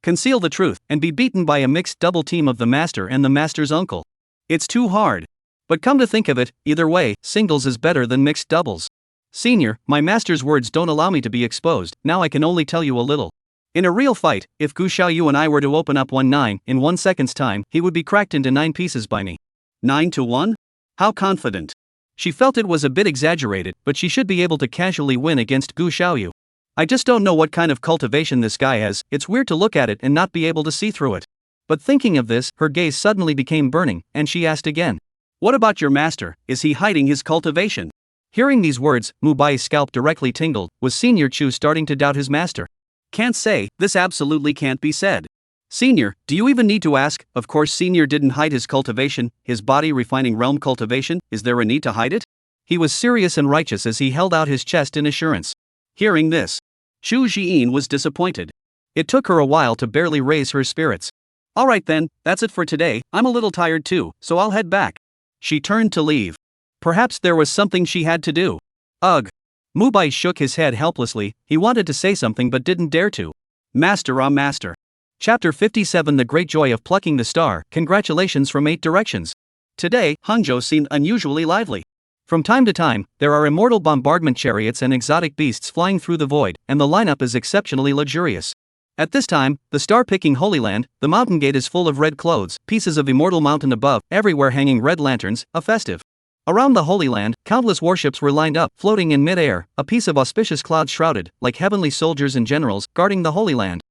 Conceal the truth and be beaten by a mixed double team of the master and the master's uncle. It's too hard. But come to think of it, either way, singles is better than mixed doubles. "Senior, my master's words don't allow me to be exposed, now I can only tell you a little. In a real fight, if Gu Xiaoyu and I were to open up 1-9, in 1 second's time, he would be cracked into 9 pieces by me." 9-1? How confident. She felt it was a bit exaggerated, but she should be able to casually win against Gu Xiaoyu. "I just don't know what kind of cultivation this guy has, it's weird to look at it and not be able to see through it." But thinking of this, her gaze suddenly became burning, and she asked again, "What about your master, is he hiding his cultivation?" Hearing these words, Mu Bai's scalp directly tingled. Was Senior Chu starting to doubt his master? "Can't say, this absolutely can't be said." "Senior, do you even need to ask? Of course Senior didn't hide his cultivation, his body refining realm cultivation, is there a need to hide it?" He was serious and righteous as he held out his chest in assurance. Hearing this, Chu Jian was disappointed. It took her a while to barely raise her spirits. "Alright then, that's it for today, I'm a little tired too, so I'll head back." She turned to leave. Perhaps there was something she had to do. Ugh. Mu Bai shook his head helplessly, he wanted to say something but didn't dare to. Master ah master. Chapter 57 The Great Joy of Plucking the Star, Congratulations from 8 Directions. Today, Hangzhou seemed unusually lively. From time to time, there are immortal bombardment chariots and exotic beasts flying through the void, and the lineup is exceptionally luxurious. At this time, the star-picking Holy Land, the mountain gate is full of red clothes, pieces of immortal mountain above, everywhere hanging red lanterns, a festive. Around the Holy Land, countless warships were lined up, floating in mid-air, a piece of auspicious cloud shrouded, like heavenly soldiers and generals, guarding the Holy Land.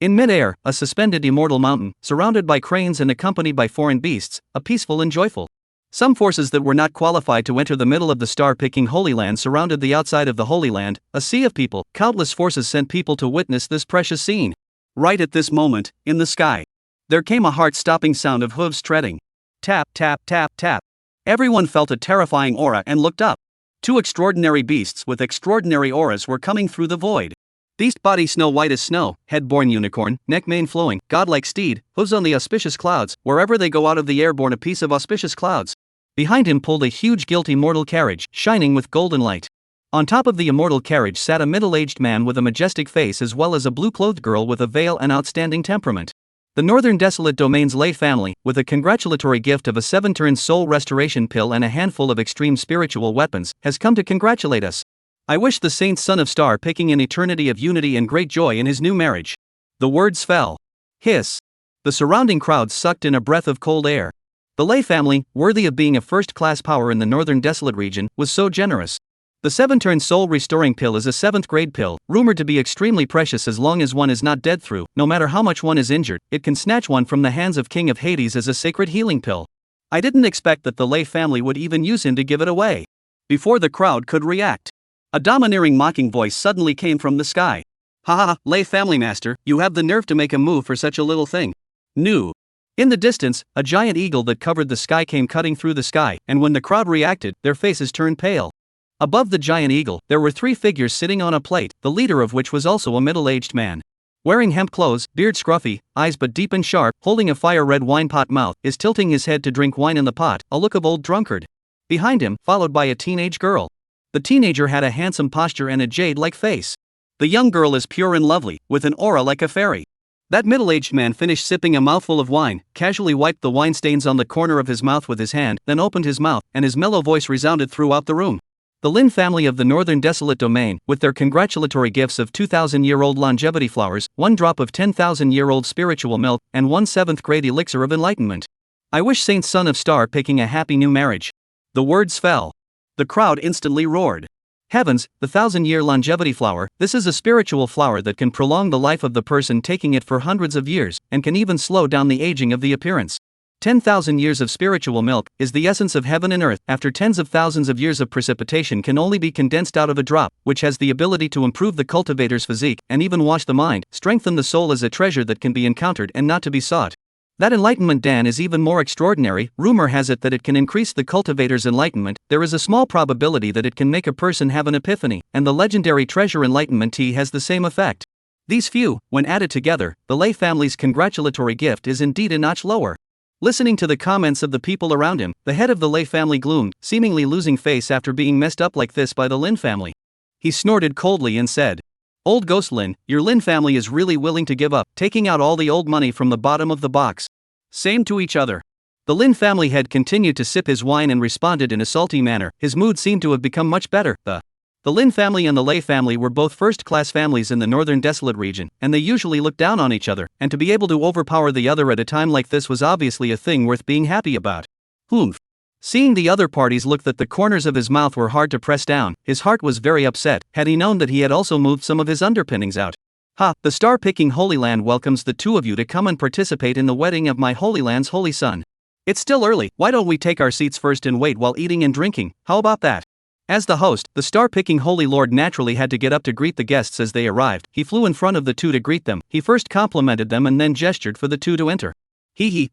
In mid-air, a suspended immortal mountain, surrounded by cranes and accompanied by foreign beasts, a peaceful and joyful Some forces that were not qualified to enter the middle of the star-picking Holy Land surrounded the outside of the Holy Land, a sea of people. Countless forces sent people to witness this precious scene. Right at this moment, in the sky, there came a heart-stopping sound of hooves treading. Tap, tap, tap, tap. Everyone felt a terrifying aura and looked up. Two extraordinary beasts with extraordinary auras were coming through the void. Beast body snow white as snow, head born unicorn, neck mane flowing, godlike steed, hooves on the auspicious clouds, wherever they go out of the air born a piece of auspicious clouds. Behind him pulled a huge gilt immortal carriage, shining with golden light. On top of the immortal carriage sat a middle-aged man with a majestic face as well as a blue-clothed girl with a veil and outstanding temperament. The Northern Desolate Domain's lay family, with a congratulatory gift of a 7-turn soul restoration pill and a handful of extreme spiritual weapons, has come to congratulate us. I wish the Saint's son of Star picking an eternity of unity and great joy in his new marriage. The words fell. Hiss. The surrounding crowd sucked in a breath of cold air. The Lay family, worthy of being a first-class power in the Northern Desolate region, was so generous. The 7-turn soul restoring pill is a 7th-grade pill, rumored to be extremely precious as long as one is not dead through. No matter how much one is injured, it can snatch one from the hands of King of Hades as a sacred healing pill. I didn't expect that the Lay family would even use him to give it away. Before the crowd could react, a domineering mocking voice suddenly came from the sky. Ha ha, Lay family master, you have the nerve to make a move for such a little thing. New. In the distance, a giant eagle that covered the sky came cutting through the sky, and when the crowd reacted, their faces turned pale. Above the giant eagle, there were 3 figures sitting on a plate, the leader of which was also a middle-aged man. Wearing hemp clothes, beard scruffy, eyes but deep and sharp, holding a fire-red wine pot mouth, is tilting his head to drink wine in the pot, a look of old drunkard. Behind him, followed by a teenage girl. The teenager had a handsome posture and a jade-like face. The young girl is pure and lovely, with an aura like a fairy. That middle-aged man finished sipping a mouthful of wine, casually wiped the wine stains on the corner of his mouth with his hand, then opened his mouth, and his mellow voice resounded throughout the room. The Lin family of the Northern Desolate Domain, with their congratulatory gifts of 2,000-year-old longevity flowers, 1 drop of 10,000-year-old spiritual milk, and 1 7th-grade elixir of enlightenment. I wish Saint Son of Star picking a happy new marriage. The words fell. The crowd instantly roared. Heavens, the 1,000-year longevity flower, this is a spiritual flower that can prolong the life of the person taking it for hundreds of years, and can even slow down the aging of the appearance. 10,000 years of spiritual milk is the essence of heaven and earth. After tens of thousands of years of precipitation can only be condensed out of a drop, which has the ability to improve the cultivator's physique, and even wash the mind, strengthen the soul as a treasure that can be encountered and not to be sought. That enlightenment Dan is even more extraordinary. Rumor has it that it can increase the cultivator's enlightenment. There is a small probability that it can make a person have an epiphany, and the legendary treasure enlightenment tea has the same effect. These few, when added together, the Lay family's congratulatory gift is indeed a notch lower. Listening to the comments of the people around him, the head of the Lay family gloomed, seemingly losing face after being messed up like this by the Lin family. He snorted coldly and said, "Old Ghost Lin, your Lin family is really willing to give up, taking out all the old money from the bottom of the box." Same to each other. The Lin family head continued to sip his wine and responded in a salty manner. His mood seemed to have become much better. The Lin family and the Lay family were both first-class families in the Northern Desolate region, and they usually looked down on each other, and to be able to overpower the other at a time like this was obviously a thing worth being happy about. Humph. Seeing the other parties look that the corners of his mouth were hard to press down, his heart was very upset, had he known that he had also moved some of his underpinnings out. Ha, the star-picking Holy Land welcomes the 2 of you to come and participate in the wedding of my Holy Land's holy son. It's still early, why don't we take our seats first and wait while eating and drinking, how about that? As the host, the star-picking Holy Lord naturally had to get up to greet the guests as they arrived. He flew in front of the 2 to greet them. He first complimented them and then gestured for the 2 to enter.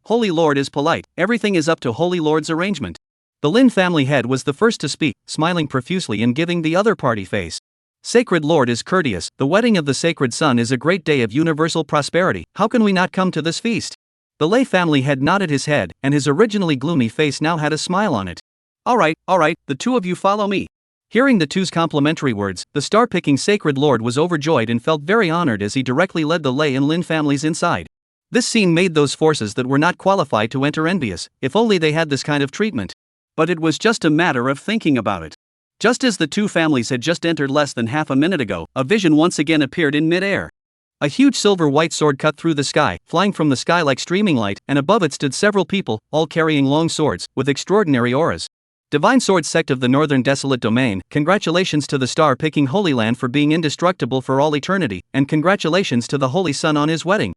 Holy Lord is polite, everything is up to Holy Lord's arrangement. The Lin family head was the first to speak, smiling profusely and giving the other party face. Sacred Lord is courteous, the wedding of the sacred son is a great day of universal prosperity, how can we not come to this feast? The Lay family head nodded his head, and his originally gloomy face now had a smile on it. All right, the 2 of you follow me. Hearing the 2's complimentary words, the star-picking Sacred Lord was overjoyed and felt very honored as he directly led the Lay and Lin families inside. This scene made those forces that were not qualified to enter envious, if only they had this kind of treatment. But it was just a matter of thinking about it. Just as the 2 families had just entered less than half a minute ago, a vision once again appeared in mid-air. A huge silver-white sword cut through the sky, flying from the sky like streaming light, and above it stood several people, all carrying long swords, with extraordinary auras. Divine Sword Sect of the Northern Desolate Domain, congratulations to the star-picking Holy Land for being indestructible for all eternity, and congratulations to the Holy Son on his wedding.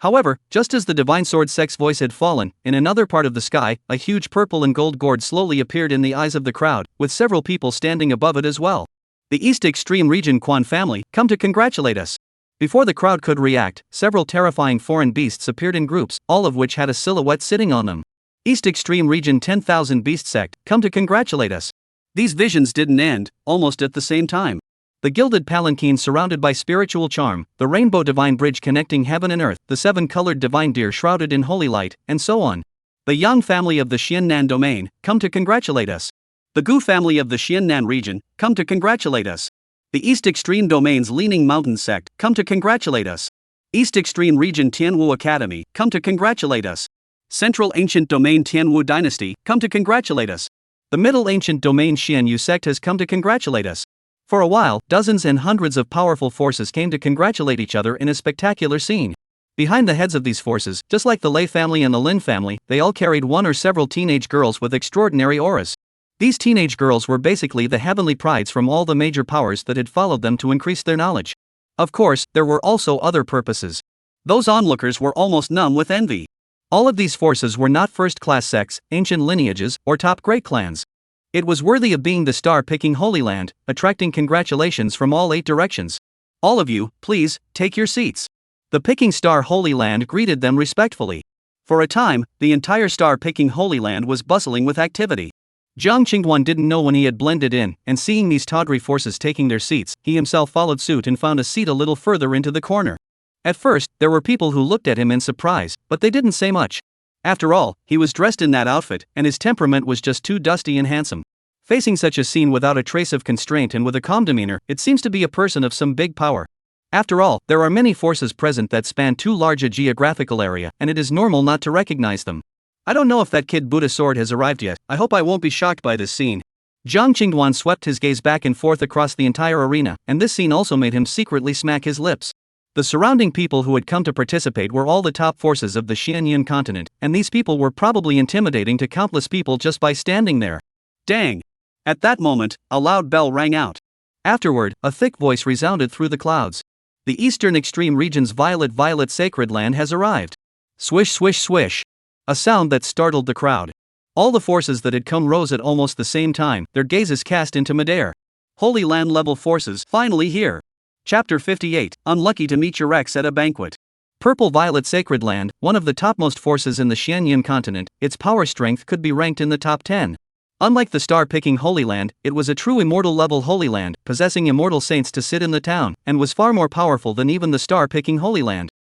However, just as the divine sword sect's voice had fallen, in another part of the sky, a huge purple and gold gourd slowly appeared in the eyes of the crowd, with several people standing above it as well. The East Extreme Region Quan family, come to congratulate us. Before the crowd could react, several terrifying foreign beasts appeared in groups, all of which had a silhouette sitting on them. East Extreme Region 10,000 Beast Sect, come to congratulate us. These visions didn't end, almost at the same time. The gilded palanquin surrounded by spiritual charm, the rainbow divine bridge connecting heaven and earth, the seven-colored divine deer shrouded in holy light, and so on. The Yang family of the Xiannan domain, come to congratulate us. The Gu family of the Xiannan region, come to congratulate us. The East Extreme Domain's Leaning Mountain sect, come to congratulate us. East Extreme Region Tianwu Academy, come to congratulate us. Central Ancient Domain Tianwu Dynasty, come to congratulate us. The Middle Ancient Domain Xianyu sect has come to congratulate us. For a while, dozens and hundreds of powerful forces came to congratulate each other in a spectacular scene. Behind the heads of these forces, just like the Lei family and the Lin family, they all carried one or several teenage girls with extraordinary auras. These teenage girls were basically the heavenly prides from all the major powers that had followed them to increase their knowledge. Of course, there were also other purposes. Those onlookers were almost numb with envy. All of these forces were not first-class sects, ancient lineages, or top great clans. It was worthy of being the star-picking Holy Land, attracting congratulations from all 8 directions. All of you, please, take your seats. The picking star Holy Land greeted them respectfully. For a time, the entire star-picking Holy Land was bustling with activity. Jiang Qingduan didn't know when he had blended in, and seeing these tawdry forces taking their seats, he himself followed suit and found a seat a little further into the corner. At first, there were people who looked at him in surprise, but they didn't say much. After all, he was dressed in that outfit, and his temperament was just too dusty and handsome. Facing such a scene without a trace of constraint and with a calm demeanor, it seems to be a person of some big power. After all, there are many forces present that span too large a geographical area, and it is normal not to recognize them. I don't know if that kid Buddha sword has arrived yet. I hope I won't be shocked by this scene. Jiang Qingduan swept his gaze back and forth across the entire arena, and this scene also made him secretly smack his lips. The surrounding people who had come to participate were all the top forces of the Xianyan continent, and these people were probably intimidating to countless people just by standing there. Dang! At that moment, a loud bell rang out. Afterward, a thick voice resounded through the clouds. The Eastern Extreme Region's violet sacred land has arrived. Swish swish swish. A sound that startled the crowd. All the forces that had come rose at almost the same time, their gazes cast into midair. Holy Land level forces, finally here. Chapter 58, Unlucky to meet your ex at a banquet. Purple-violet sacred land, one of the topmost forces in the Xianyan continent, its power strength could be ranked in the top 10. Unlike the star-picking Holy Land, it was a true immortal-level Holy Land, possessing immortal saints to sit in the town, and was far more powerful than even the star-picking Holy Land.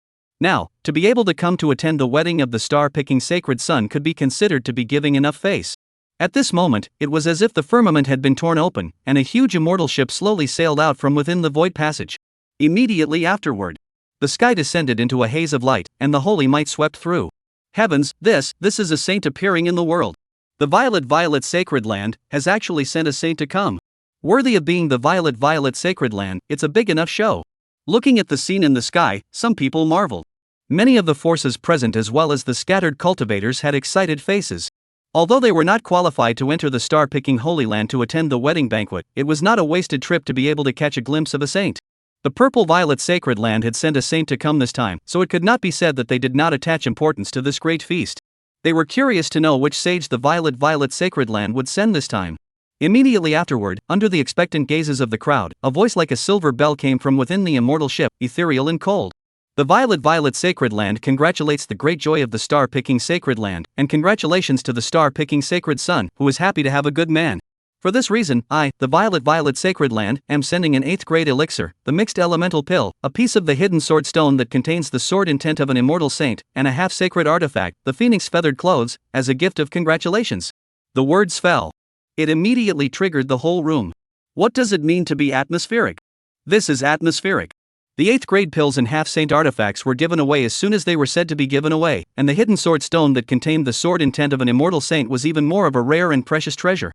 Now, to be able to come to attend the wedding of the star-picking sacred son could be considered to be giving enough face. At this moment, it was as if the firmament had been torn open, and a huge immortal ship slowly sailed out from within the void passage. Immediately afterward, the sky descended into a haze of light, and the holy might swept through. Heavens, this is a saint appearing in the world. The violet sacred land has actually sent a saint to come. Worthy of being the violet sacred land, it's a big enough show. Looking at the scene in the sky, some people marveled. Many of the forces present as well as the scattered cultivators had excited faces. Although they were not qualified to enter the star-picking Holy Land to attend the wedding banquet, it was not a wasted trip to be able to catch a glimpse of a saint. The purple-violet sacred land had sent a saint to come this time, so it could not be said that they did not attach importance to this great feast. They were curious to know which sage the violet sacred land would send this time. Immediately afterward, under the expectant gazes of the crowd, a voice like a silver bell came from within the immortal ship, ethereal and cold. The violet sacred land congratulates the great joy of the star-picking sacred land, and congratulations to the star-picking sacred son, who is happy to have a good man. For this reason, I, the violet sacred land, am sending an 8th grade elixir, the mixed elemental pill, a piece of the hidden sword stone that contains the sword intent of an immortal saint, and a half-sacred artifact, the phoenix feathered clothes, as a gift of congratulations. The words fell. It immediately triggered the whole room. What does it mean to be atmospheric? This is atmospheric. The 8th grade pills and half-saint artifacts were given away as soon as they were said to be given away, and the hidden sword stone that contained the sword intent of an immortal saint was even more of a rare and precious treasure.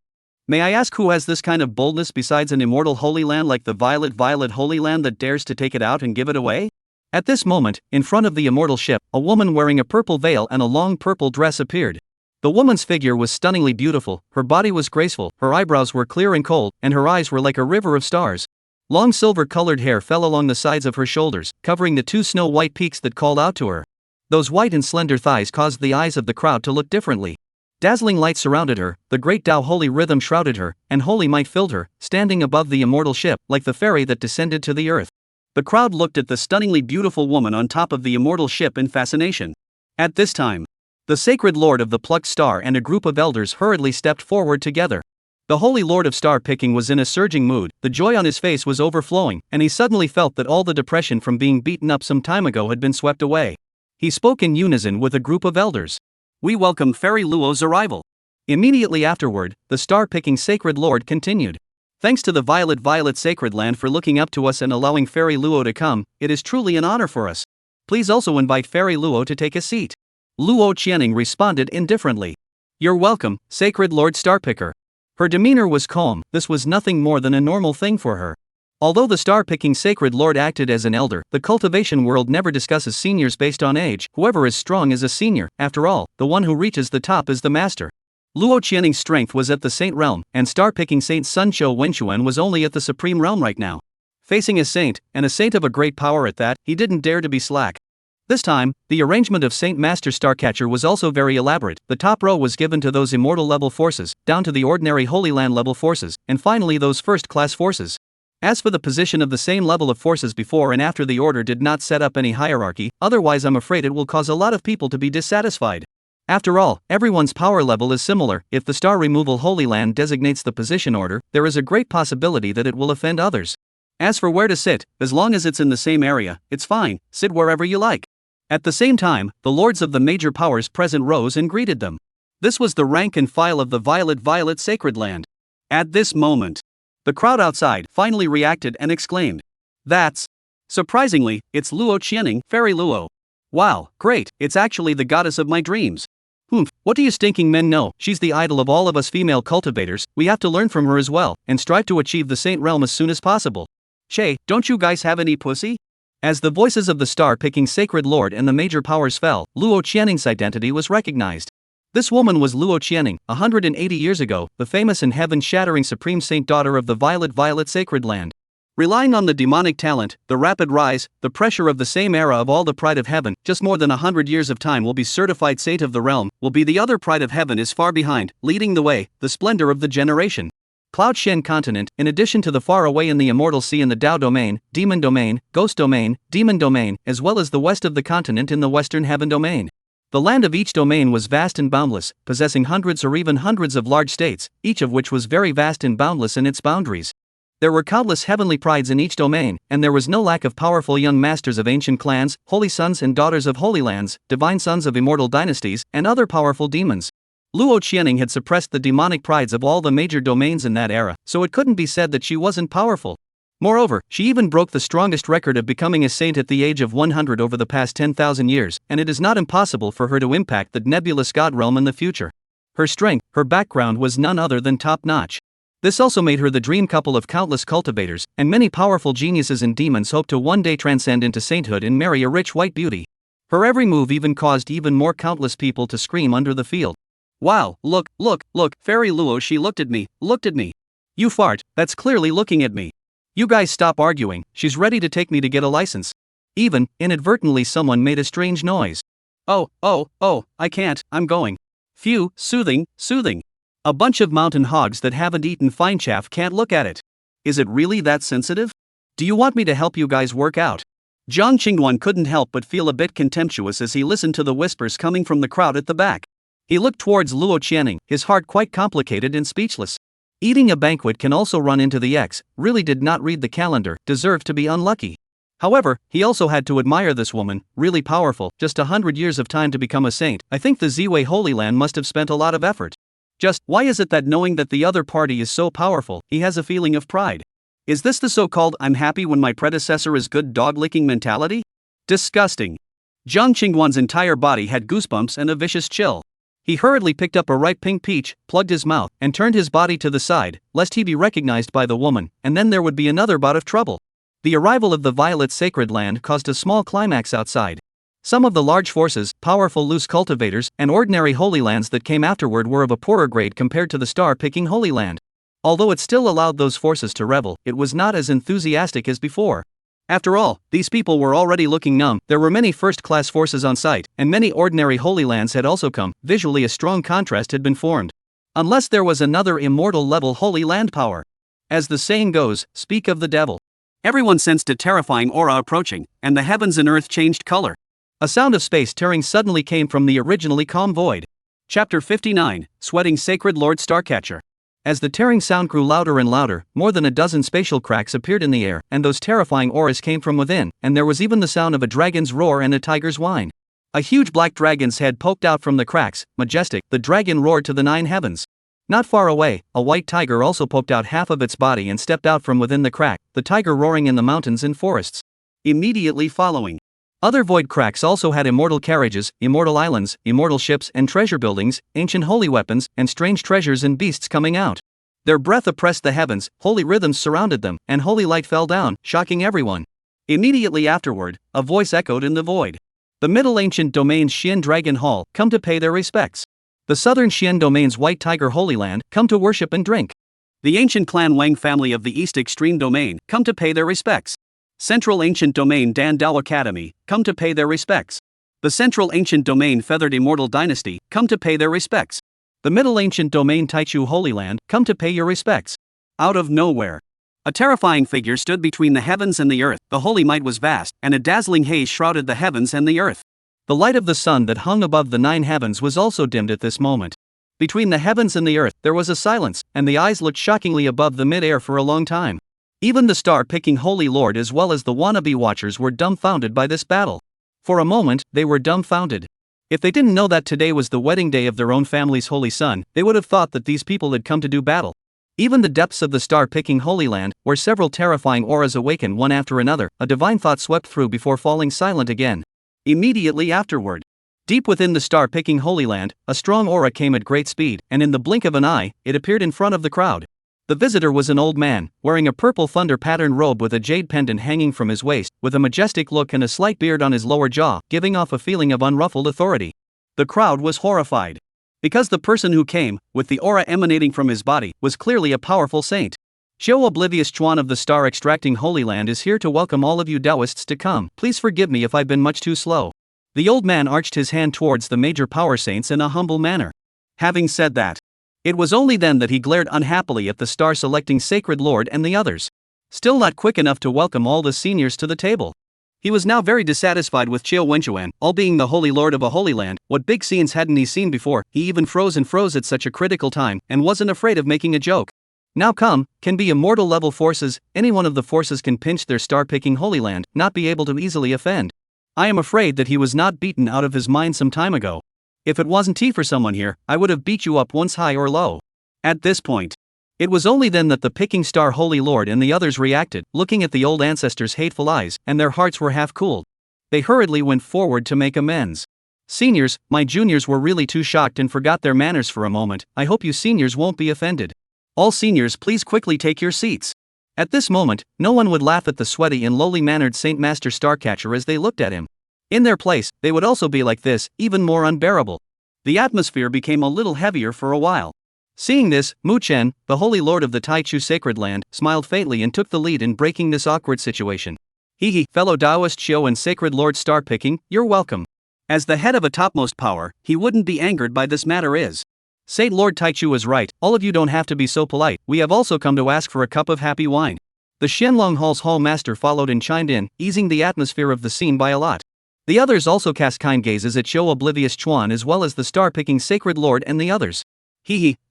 May I ask who has this kind of boldness besides an immortal Holy Land like the violet Holy Land that dares to take it out and give it away? At this moment, in front of the immortal ship, a woman wearing a purple veil and a long purple dress appeared. The woman's figure was stunningly beautiful, her body was graceful, her eyebrows were clear and cold, and her eyes were like a river of stars. Long silver-colored hair fell along the sides of her shoulders, covering the 2 snow-white peaks that called out to her. Those white and slender thighs caused the eyes of the crowd to look differently. Dazzling light surrounded her, the great Tao holy rhythm shrouded her, and holy might filled her, standing above the immortal ship, like the fairy that descended to the earth. The crowd looked at the stunningly beautiful woman on top of the immortal ship in fascination. At this time, the sacred lord of the plucked star and a group of elders hurriedly stepped forward together. The holy lord of star picking was in a surging mood, the joy on his face was overflowing, and he suddenly felt that all the depression from being beaten up some time ago had been swept away. He spoke in unison with a group of elders. "We welcome Fairy Luo's arrival." Immediately afterward, the star-picking sacred lord continued. "Thanks to the violet sacred land for looking up to us and allowing Fairy Luo to come, it is truly an honor for us. Please also invite Fairy Luo to take a seat." Luo Qianing responded indifferently. "You're welcome, sacred lord star-picker." Her demeanor was calm, this was nothing more than a normal thing for her. Although the star-picking sacred lord acted as an elder, the cultivation world never discusses seniors based on age. Whoever is strong is a senior, after all, the one who reaches the top is the master. Luo Qianing's strength was at the saint realm, and star-picking Saint Sun Shou Wenxuan was only at the supreme realm right now. Facing a saint, and a saint of a great power at that, he didn't dare to be slack. This time, the arrangement of Saint Master Starcatcher was also very elaborate. The top row was given to those immortal level forces, down to the ordinary Holy Land level forces, and finally those first-class forces. As for the position of the same level of forces before and after, the order did not set up any hierarchy, otherwise I'm afraid it will cause a lot of people to be dissatisfied. After all, everyone's power level is similar. If the star removal Holy Land designates the position order, there is a great possibility that it will offend others. As for where to sit, as long as it's in the same area, it's fine, sit wherever you like. At the same time, the lords of the major powers present rose and greeted them. This was the rank and file of the violet sacred land. At this moment, the crowd outside finally reacted and exclaimed, "That's..." Surprisingly, it's Luo Qianing, Fairy Luo. "Wow, great, it's actually the goddess of my dreams." "Humph, what do you stinking men know? She's the idol of all of us female cultivators, we have to learn from her as well, and strive to achieve the saint realm as soon as possible. Che, don't you guys have any pussy?" As the voices of the star-picking sacred lord and the major powers fell, Luo Qianing's identity was recognized. This woman was Luo Qianing, 180 years ago, the famous and heaven-shattering supreme saint daughter of the violet sacred land. Relying on the demonic talent, the rapid rise, the pressure of the same era of all the pride of heaven, just more than 100 years of time will be certified saint of the realm, will be the other pride of heaven is far behind, leading the way, the splendor of the generation. Cloud Shen continent, in addition to the far away in the immortal sea in the Tao domain, demon domain, ghost domain, demon domain, as well as the west of the continent in the western heaven domain. The land of each domain was vast and boundless, possessing hundreds or even hundreds of large states, each of which was very vast and boundless in its boundaries. There were countless heavenly prides in each domain, and there was no lack of powerful young masters of ancient clans, holy sons and daughters of holy lands, divine sons of immortal dynasties, and other powerful demons. Luo Qianing had suppressed the demonic prides of all the major domains in that era, so it couldn't be said that she wasn't powerful. Moreover, she even broke the strongest record of becoming a saint at the age of 100 over the past 10,000 years, and it is not impossible for her to impact the nebulous god realm in the future. Her strength, her background was none other than top-notch. This also made her the dream couple of countless cultivators, and many powerful geniuses and demons hope to one day transcend into sainthood and marry a rich white beauty. Her every move even caused even more countless people to scream under the field. "Wow, look, Fairy Luo, she looked at me. You fart, that's clearly looking at me. You guys stop arguing, she's ready to take me to get a license." Even, inadvertently someone made a strange noise. Oh, I can't, I'm going. Phew, soothing. A bunch of mountain hogs that haven't eaten fine chaff can't look at it. Is it really that sensitive? Do you want me to help you guys work out? Jiang Qingguan couldn't help but feel a bit contemptuous as he listened to the whispers coming from the crowd at the back. He looked towards Luo Qianing, his heart quite complicated and speechless. Eating a banquet can also run into the X, really did not read the calendar, deserved to be unlucky. However, he also had to admire this woman, really powerful, just 100 years of time to become a saint. I think the Ziwei Holy Land must have spent a lot of effort. Just, why is it that knowing that the other party is so powerful, he has a feeling of pride? Is this the so-called "I'm happy when my predecessor is good" dog-licking mentality? Disgusting. Jiang Qingguan's entire body had goosebumps and a vicious chill. He hurriedly picked up a ripe pink peach, plugged his mouth, and turned his body to the side, lest he be recognized by the woman, and then there would be another bout of trouble. The arrival of the violet sacred land caused a small climax outside. Some of the large forces, powerful loose cultivators, and ordinary holy lands that came afterward were of a poorer grade compared to the star-picking holy land. Although it still allowed those forces to revel, it was not as enthusiastic as before. After all, these people were already looking numb. There were many first-class forces on site, and many ordinary Holy Lands had also come. Visually a strong contrast had been formed. Unless there was another immortal-level Holy Land power. As the saying goes, speak of the devil. Everyone sensed a terrifying aura approaching, and the heavens and earth changed color. A sound of space tearing suddenly came from the originally calm void. Chapter 59, Sweating Sacred Lord Starcatcher. As the tearing sound grew louder and louder, more than a dozen spatial cracks appeared in the air, and those terrifying auras came from within, and there was even the sound of a dragon's roar and a tiger's whine. A huge black dragon's head poked out from the cracks, majestic. The dragon roared to the 9 heavens. Not far away, a white tiger also poked out half of its body and stepped out from within the crack, the tiger roaring in the mountains and forests. Immediately following, other void cracks also had immortal carriages, immortal islands, immortal ships and treasure buildings, ancient holy weapons, and strange treasures and beasts coming out. Their breath oppressed the heavens, holy rhythms surrounded them, and holy light fell down, shocking everyone. Immediately afterward, a voice echoed in the void. The Middle Ancient Domain's Xian Dragon Hall, come to pay their respects. The Southern Xian Domain's White Tiger Holy Land, come to worship and drink. The Ancient Clan Wang family of the East Extreme Domain, come to pay their respects. Central Ancient Domain Dan Dao Academy, come to pay their respects. The Central Ancient Domain Feathered Immortal Dynasty, come to pay their respects. The Middle Ancient Domain Taichu Holy Land, come to pay your respects. Out of nowhere, a terrifying figure stood between the heavens and the earth. The holy might was vast, and a dazzling haze shrouded the heavens and the earth. The light of the sun that hung above the 9 heavens was also dimmed at this moment. Between the heavens and the earth, there was a silence, and the eyes looked shockingly above the mid-air for a long time. Even the star-picking Holy Lord as well as the wannabe watchers were dumbfounded by this battle. For a moment, they were dumbfounded. If they didn't know that today was the wedding day of their own family's holy son, they would have thought that these people had come to do battle. Even the depths of the star-picking Holy Land, where several terrifying auras awakened one after another, a divine thought swept through before falling silent again. Immediately afterward, deep within the star-picking Holy Land, a strong aura came at great speed, and in the blink of an eye, it appeared in front of the crowd. The visitor was an old man, wearing a purple thunder-patterned robe with a jade pendant hanging from his waist, with a majestic look and a slight beard on his lower jaw, giving off a feeling of unruffled authority. The crowd was horrified. Because the person who came, with the aura emanating from his body, was clearly a powerful saint. Xiao Oblivious Chuan of the Star-Extracting Holy Land is here to welcome all of you Taoists to come. Please forgive me if I've been much too slow. The old man arched his hand towards the major power saints in a humble manner. Having said that, it was only then that he glared unhappily at the star-selecting Sacred Lord and the others. Still not quick enough to welcome all the seniors to the table. He was now very dissatisfied with Qiao Wenchuan, all being the Holy Lord of a Holy Land. What big scenes hadn't he seen before? He even froze at such a critical time, and wasn't afraid of making a joke. Now come, can be immortal level forces, any one of the forces can pinch their star-picking Holy Land, not be able to easily offend. I am afraid that he was not beaten out of his mind some time ago. If it wasn't tea for someone here, I would have beat you up once high or low. At this point, it was only then that the picking star Holy Lord and the others reacted, looking at the old ancestors' hateful eyes, and their hearts were half cooled. They hurriedly went forward to make amends. Seniors, my juniors were really too shocked and forgot their manners for a moment. I hope you seniors won't be offended. All seniors, please quickly take your seats. At this moment, no one would laugh at the sweaty and lowly-mannered Saint Master Starcatcher as they looked at him. In their place, they would also be like this, even more unbearable. The atmosphere became a little heavier for a while. Seeing this, Mu Chen, the Holy Lord of the Taichu Sacred Land, smiled faintly and took the lead in breaking this awkward situation. Hee, fellow Taoist Xiao and Sacred Lord Star-picking, you're welcome. As the head of a topmost power, he wouldn't be angered by this matter is. Saint Lord Taichu is right, all of you don't have to be so polite, we have also come to ask for a cup of happy wine. The Shenlong Hall's hall master followed and chimed in, easing the atmosphere of the scene by a lot. The others also cast kind gazes at Xiao Oblivious Chuan as well as the star-picking Sacred Lord and the others.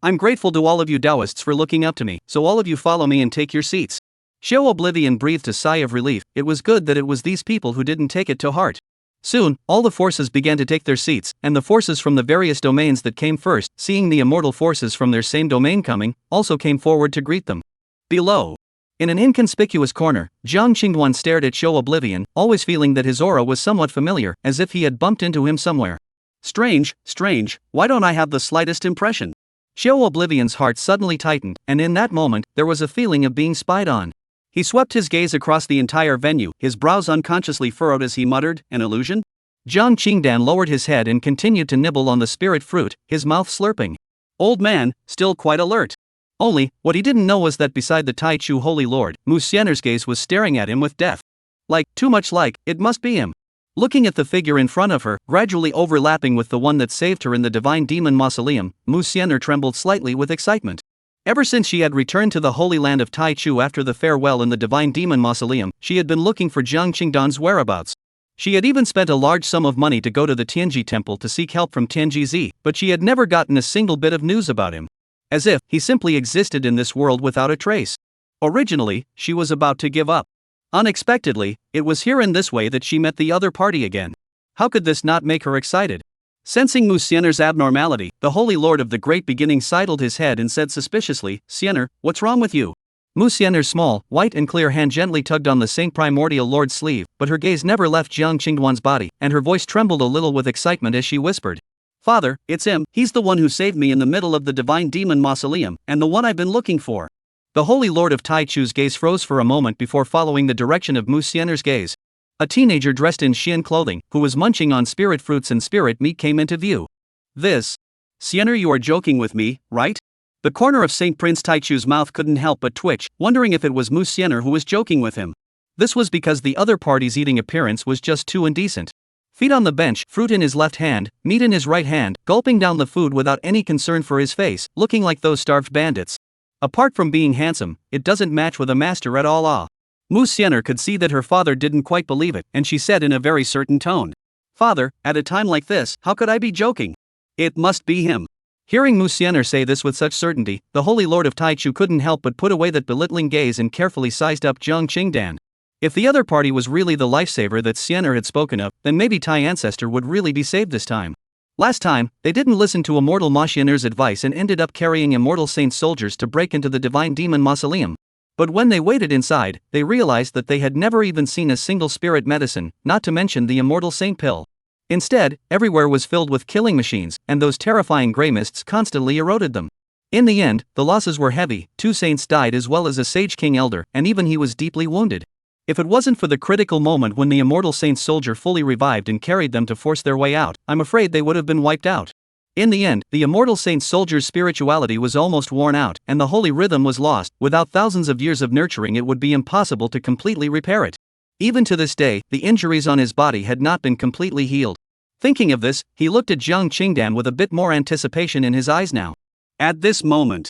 I'm grateful to all of you Taoists for looking up to me, so all of you follow me and take your seats. Xiao Oblivion breathed a sigh of relief. It was good that it was these people who didn't take it to heart. Soon, all the forces began to take their seats, and the forces from the various domains that came first, seeing the immortal forces from their same domain coming, also came forward to greet them. Below, in an inconspicuous corner, Jiang Qingduan stared at Xiao Oblivion, always feeling that his aura was somewhat familiar, as if he had bumped into him somewhere. Strange, why don't I have the slightest impression? Xiao Oblivion's heart suddenly tightened, and in that moment, there was a feeling of being spied on. He swept his gaze across the entire venue, his brows unconsciously furrowed as he muttered, an illusion? Jiang Qingdan lowered his head and continued to nibble on the spirit fruit, his mouth slurping. Old man, still quite alert. Only, what he didn't know was that beside the Tai Chu Holy Lord, Mu Xianer's gaze was staring at him with death. Too much like, it must be him. Looking at the figure in front of her, gradually overlapping with the one that saved her in the divine demon mausoleum, Mu Xian'er trembled slightly with excitement. Ever since she had returned to the Holy Land of Taichu after the farewell in the divine demon mausoleum, she had been looking for Jiang Qingdan's whereabouts. She had even spent a large sum of money to go to the Tianji temple to seek help from Tianji Zi, but she had never gotten a single bit of news about him. As if he simply existed in this world without a trace. Originally, she was about to give up. Unexpectedly, it was here in this way that she met the other party again. How could this not make her excited? Sensing Mu Xian'er's abnormality, the Holy Lord of the Great Beginning sidled his head and said suspiciously, "Xian'er, what's wrong with you?" Mu Xian'er's small, white and clear hand gently tugged on the Saint Primordial Lord's sleeve, but her gaze never left Jiang Qingduan's body, and her voice trembled a little with excitement as she whispered, "Father, it's him, he's the one who saved me in the middle of the divine demon mausoleum, and the one I've been looking for." The Holy Lord of Taichu's gaze froze for a moment before following the direction of Mu Xian'er's gaze. A teenager dressed in Xian clothing, who was munching on spirit fruits and spirit meat came into view. "This? Xian'er, you are joking with me, right?" The corner of Saint Prince Taichu's mouth couldn't help but twitch, wondering if it was Mu Xian'er who was joking with him. This was because the other party's eating appearance was just too indecent. Feet on the bench, fruit in his left hand, meat in his right hand, gulping down the food without any concern for his face, looking like those starved bandits. Apart from being handsome, it doesn't match with a master at all. Mu Xian'er could see that her father didn't quite believe it, and she said in a very certain tone, "Father, at a time like this, how could I be joking? It must be him." Hearing Mu Xian'er say this with such certainty, the Holy Lord of Taichu couldn't help but put away that belittling gaze and carefully sized up Jiang Qingdan. If the other party was really the lifesaver that Xian'er had spoken of, then maybe Tai Ancestor would really be saved this time. Last time, they didn't listen to Immortal Ma Xian'er's advice and ended up carrying Immortal Saint soldiers to break into the divine demon mausoleum. But when they waited inside, they realized that they had never even seen a single spirit medicine, not to mention the Immortal Saint pill. Instead, everywhere was filled with killing machines, and those terrifying grey mists constantly eroded them. In the end, the losses were heavy. 2 saints died as well as a Sage King Elder, and even he was deeply wounded. If it wasn't for the critical moment when the Immortal Saint soldier fully revived and carried them to force their way out, I'm afraid they would have been wiped out. In the end, the Immortal Saint soldier's spirituality was almost worn out, and the holy rhythm was lost. Without thousands of years of nurturing, it would be impossible to completely repair it. Even to this day, the injuries on his body had not been completely healed. Thinking of this, he looked at Jiang Qingdan with a bit more anticipation in his eyes now. At this moment,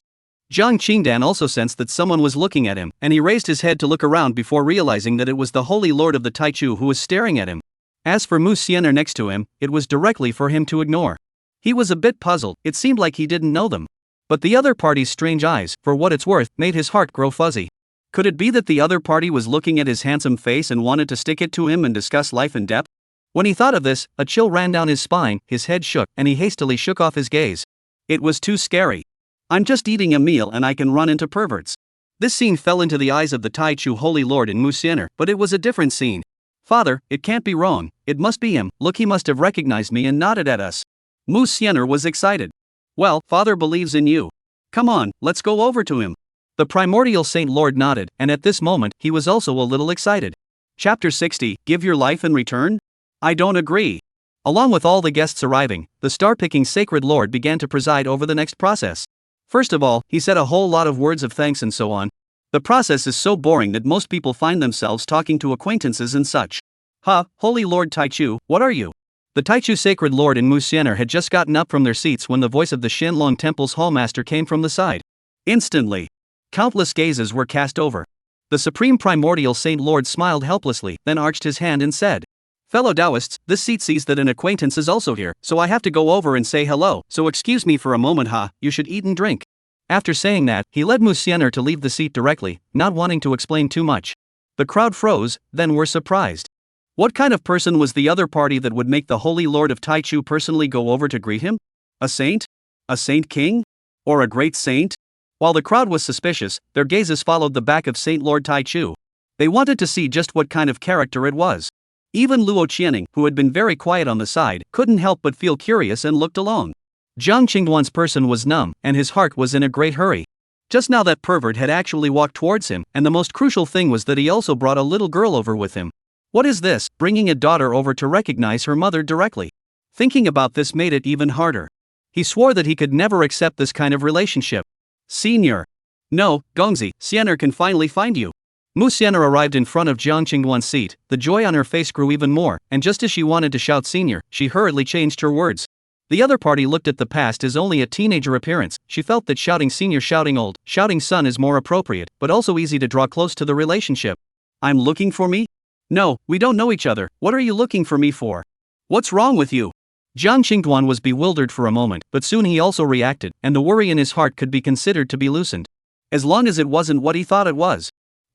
Jiang Qingdan also sensed that someone was looking at him, and he raised his head to look around before realizing that it was the Holy Lord of the Taichu who was staring at him. As for Mu Xian'er next to him, it was directly for him to ignore. He was a bit puzzled, it seemed like he didn't know them. But the other party's strange eyes, for what it's worth, made his heart grow fuzzy. Could it be that the other party was looking at his handsome face and wanted to stick it to him and discuss life in depth? When he thought of this, a chill ran down his spine, his head shook, and he hastily shook off his gaze. It was too scary. I'm just eating a meal and I can run into perverts. This scene fell into the eyes of the Taichu Holy Lord in Mu Xian'er, but it was a different scene. "Father, it can't be wrong, it must be him, look, he must have recognized me and nodded at us." Mu Xian'er was excited. "Well, father believes in you. Come on, let's go over to him." The Primordial Saint Lord nodded, and at this moment, he was also a little excited. Chapter 60, Give Your Life in Return? I don't agree. Along with all the guests arriving, the star-picking Sacred Lord began to preside over the next process. First of all, he said a whole lot of words of thanks and so on. The process is so boring that most people find themselves talking to acquaintances and such. Holy Lord Taichu, what are you? The Taichu Sacred Lord and Mu Xian'er had just gotten up from their seats when the voice of the Shenlong Temple's hallmaster came from the side. Instantly, countless gazes were cast over. The Supreme Primordial Saint Lord smiled helplessly, then arched his hand and said, "Fellow Taoists, this seat sees that an acquaintance is also here, so I have to go over and say hello, so excuse me for a moment. You should eat and drink." After saying that, he led Mu Xian'er to leave the seat directly, not wanting to explain too much. The crowd froze, then were surprised. What kind of person was the other party that would make the Holy Lord of Taichu personally go over to greet him? A saint? A saint king? Or a great saint? While the crowd was suspicious, their gazes followed the back of Saint Lord Taichu. They wanted to see just what kind of character it was. Even Luo Qianing, who had been very quiet on the side, couldn't help but feel curious and looked along. Jiang Qingduan's person was numb, and his heart was in a great hurry. Just now that pervert had actually walked towards him, and the most crucial thing was that he also brought a little girl over with him. What is this, bringing a daughter over to recognize her mother directly? Thinking about this made it even harder. He swore that he could never accept this kind of relationship. "Senior. No, Gongzi, Xian'er can finally find you. Mu Xian'er arrived in front of Jiang Qingduan's seat. The joy on her face grew even more, and just as she wanted to shout senior, she hurriedly changed her words. The other party looked at the past as only a teenager appearance. She felt that shouting senior, shouting old, shouting son is more appropriate, but also easy to draw close to the relationship. I'm looking for me? No, we don't know each other. What are you looking for me for? What's wrong with you? Jiang Qingduan was bewildered for a moment, but soon he also reacted, and the worry in his heart could be considered to be loosened. As long as it wasn't what he thought it was.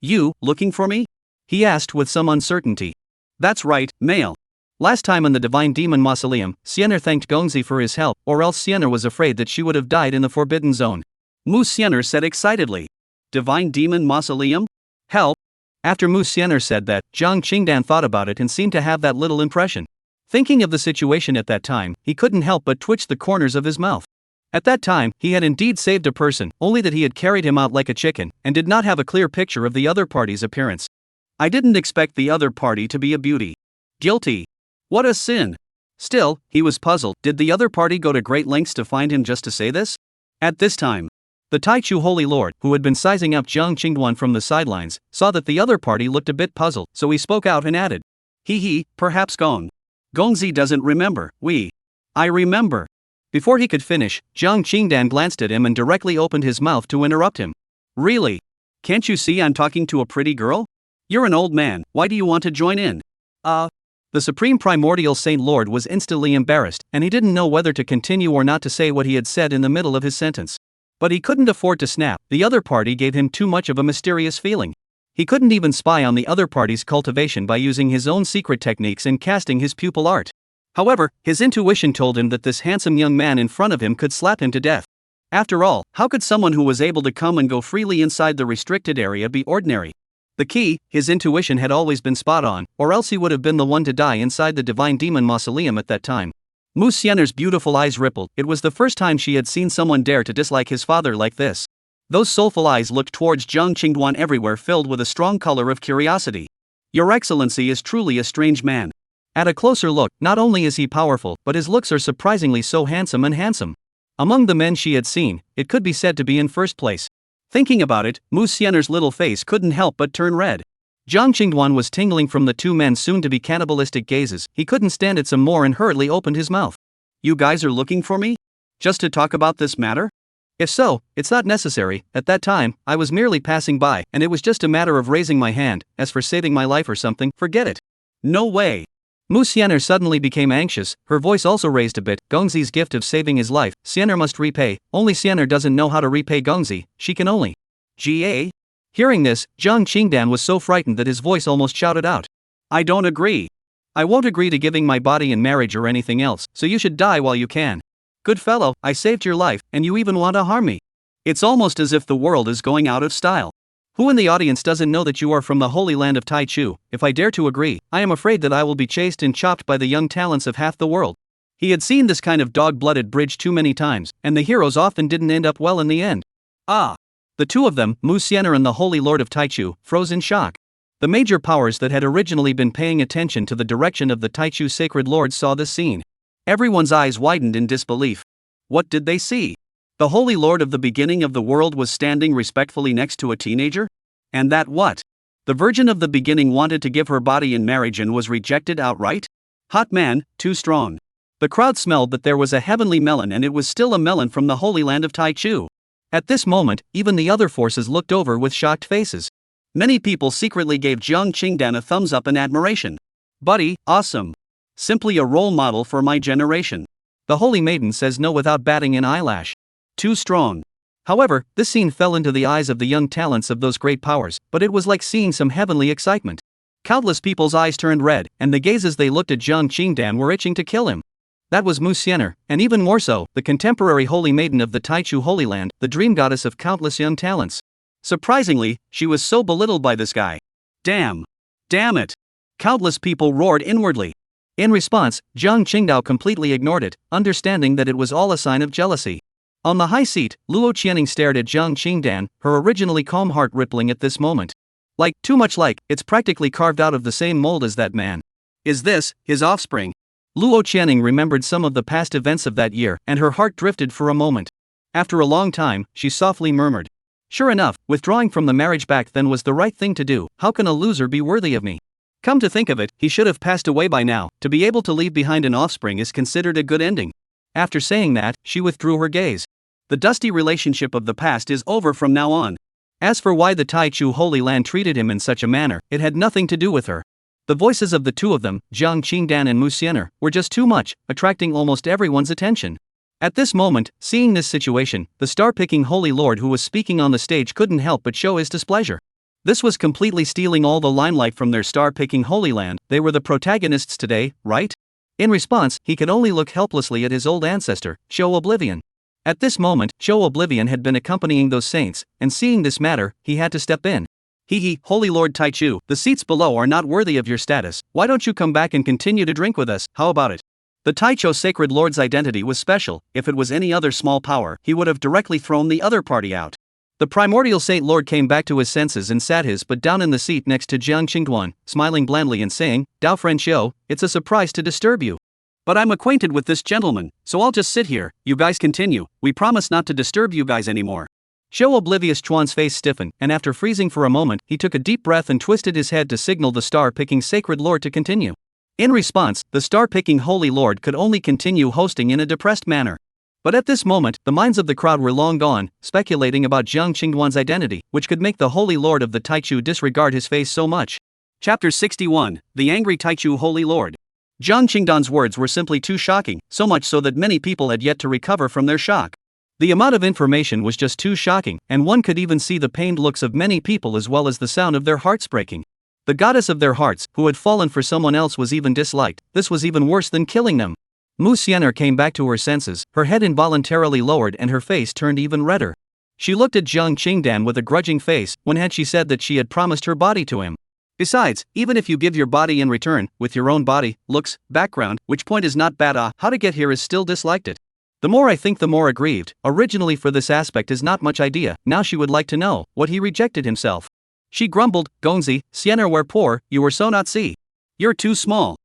You, looking for me? He asked with some uncertainty. That's right, male. Last time in the Divine Demon Mausoleum, Xian'er thanked Gongzi for his help, or else Xian'er was afraid that she would have died in the Forbidden Zone. Mu Xian'er said excitedly. Divine Demon Mausoleum? Help? After Mu Xian'er said that, Jiang Qingduan thought about it and seemed to have that little impression. Thinking of the situation at that time, he couldn't help but twitch the corners of his mouth. At that time, he had indeed saved a person, only that he had carried him out like a chicken, and did not have a clear picture of the other party's appearance. I didn't expect the other party to be a beauty. Guilty. What a sin. Still, he was puzzled. Did the other party go to great lengths to find him just to say this? At this time, the Taichu Holy Lord, who had been sizing up Jiang Qingduan from the sidelines, saw that the other party looked a bit puzzled, so he spoke out and added. Perhaps Gongzi doesn't remember. I remember. Before he could finish, Jiang Qingduan glanced at him and directly opened his mouth to interrupt him. Really? Can't you see I'm talking to a pretty girl? You're an old man, why do you want to join in? The Supreme Primordial Saint Lord was instantly embarrassed, and he didn't know whether to continue or not to say what he had said in the middle of his sentence. But he couldn't afford to snap. The other party gave him too much of a mysterious feeling. He couldn't even spy on the other party's cultivation by using his own secret techniques and casting his pupil art. However, his intuition told him that this handsome young man in front of him could slap him to death. After all, how could someone who was able to come and go freely inside the restricted area be ordinary? The key, his intuition had always been spot on, or else he would have been the one to die inside the Divine Demon Mausoleum at that time. Mu Xian'er's beautiful eyes rippled. It was the first time she had seen someone dare to dislike his father like this. Those soulful eyes looked towards Jiang Qingduan everywhere, filled with a strong color of curiosity. Your Excellency is truly a strange man. At a closer look, not only is he powerful, but his looks are surprisingly so handsome. Among the men she had seen, it could be said to be in first place. Thinking about it, Mu Xian'er's little face couldn't help but turn red. Jiang Qingduan was tingling from the two men's soon-to-be cannibalistic gazes. He couldn't stand it some more and hurriedly opened his mouth. You guys are looking for me? Just to talk about this matter? If so, it's not necessary. At that time, I was merely passing by, and it was just a matter of raising my hand. As for saving my life or something, forget it. No way. Mu Xian'er suddenly became anxious, her voice also raised a bit. Gongzi's gift of saving his life, Xian'er must repay. Only Xian'er doesn't know how to repay Gongzi, she can only. Ga? Hearing this, Jiang Qingduan was so frightened that his voice almost shouted out. I don't agree. I won't agree to giving my body in marriage or anything else, so you should die while you can. Good fellow, I saved your life, and you even want to harm me. It's almost as if the world is going out of style. Who in the audience doesn't know that you are from the holy land of Taichu? If I dare to agree, I am afraid that I will be chased and chopped by the young talents of half the world. He had seen this kind of dog-blooded bridge too many times, and the heroes often didn't end up well in the end. The two of them, Mu Xian'er and the Holy Lord of Taichu, froze in shock. The major powers that had originally been paying attention to the direction of the Taichu sacred lords saw this scene. Everyone's eyes widened in disbelief. What did they see? The Holy Lord of the beginning of the world was standing respectfully next to a teenager? And that what? The Virgin of the beginning wanted to give her body in marriage and was rejected outright? Hot man, too strong. The crowd smelled that there was a heavenly melon, and it was still a melon from the Holy Land of Taichu. At this moment, even the other forces looked over with shocked faces. Many people secretly gave Jiang Qingduan a thumbs up in admiration. Buddy, awesome. Simply a role model for my generation. The Holy Maiden says no without batting an eyelash. Too strong. However, this scene fell into the eyes of the young talents of those great powers, but it was like seeing some heavenly excitement. Countless people's eyes turned red, and the gazes they looked at Jiang Qingduan were itching to kill him. That was Mu Xian'er, and even more so, the contemporary Holy Maiden of the Taichu Holy Land, the dream goddess of countless young talents. Surprisingly, she was so belittled by this guy. Damn it. Countless people roared inwardly. In response, Jiang Qingdao completely ignored it, understanding that it was all a sign of jealousy. On the high seat, Luo Qianing stared at Jiang Qingduan, her originally calm heart rippling at this moment. Too much like, it's practically carved out of the same mold as that man. Is this his offspring? Luo Qianing remembered some of the past events of that year, and her heart drifted for a moment. After a long time, she softly murmured. Sure enough, withdrawing from the marriage back then was the right thing to do. How can a loser be worthy of me? Come to think of it, he should have passed away by now. To be able to leave behind an offspring is considered a good ending. After saying that, she withdrew her gaze. The dusty relationship of the past is over from now on. As for why the Taichu Holy Land treated him in such a manner, it had nothing to do with her. The voices of the two of them, Jiang Qingdan and Mu Xian'er, were just too much, attracting almost everyone's attention. At this moment, seeing this situation, the star-picking Holy Lord who was speaking on the stage couldn't help but show his displeasure. This was completely stealing all the limelight from their star-picking Holy Land. They were the protagonists today, right? In response, he could only look helplessly at his old ancestor, Show Oblivion. At this moment, Show Oblivion had been accompanying those saints, and seeing this matter, he had to step in. Hee, Holy Lord Taichu, the seats below are not worthy of your status. Why don't you come back and continue to drink with us? How about it? The Taicho Sacred Lord's identity was special. If it was any other small power, he would have directly thrown the other party out. The primordial Saint Lord came back to his senses and sat his butt down in the seat next to Jiang Qingduan, smiling blandly and saying, Dao friend Xiu, it's a surprise to disturb you. But I'm acquainted with this gentleman, so I'll just sit here. You guys continue. We promise not to disturb you guys anymore. Xiu Oblivious Chuan's face stiffened, and after freezing for a moment, he took a deep breath and twisted his head to signal the star-picking Sacred Lord to continue. In response, the star-picking Holy Lord could only continue hosting in a depressed manner. But at this moment, the minds of the crowd were long gone, speculating about Jiang Qingduan's identity, which could make the Holy Lord of the Taichu disregard his face so much. Chapter 61, The Angry Taichu Holy Lord. Jiang Qingduan's words were simply too shocking, so much so that many people had yet to recover from their shock. The amount of information was just too shocking, and one could even see the pained looks of many people as well as the sound of their hearts breaking. The goddess of their hearts, who had fallen for someone else, was even disliked. This was even worse than killing them. Mu Xian'er came back to her senses, her head involuntarily lowered and her face turned even redder. She looked at Jiang Qingdan with a grudging face. When had she said that she had promised her body to him? Besides, even if you give your body in return, with your own body, looks, background, which point is not bad, how to get here is still disliked it. The more I think the more aggrieved. Originally for this aspect is not much idea, now she would like to know, what he rejected himself. She grumbled, Gongzi, Xian'er were poor, you were so not see. You're too small.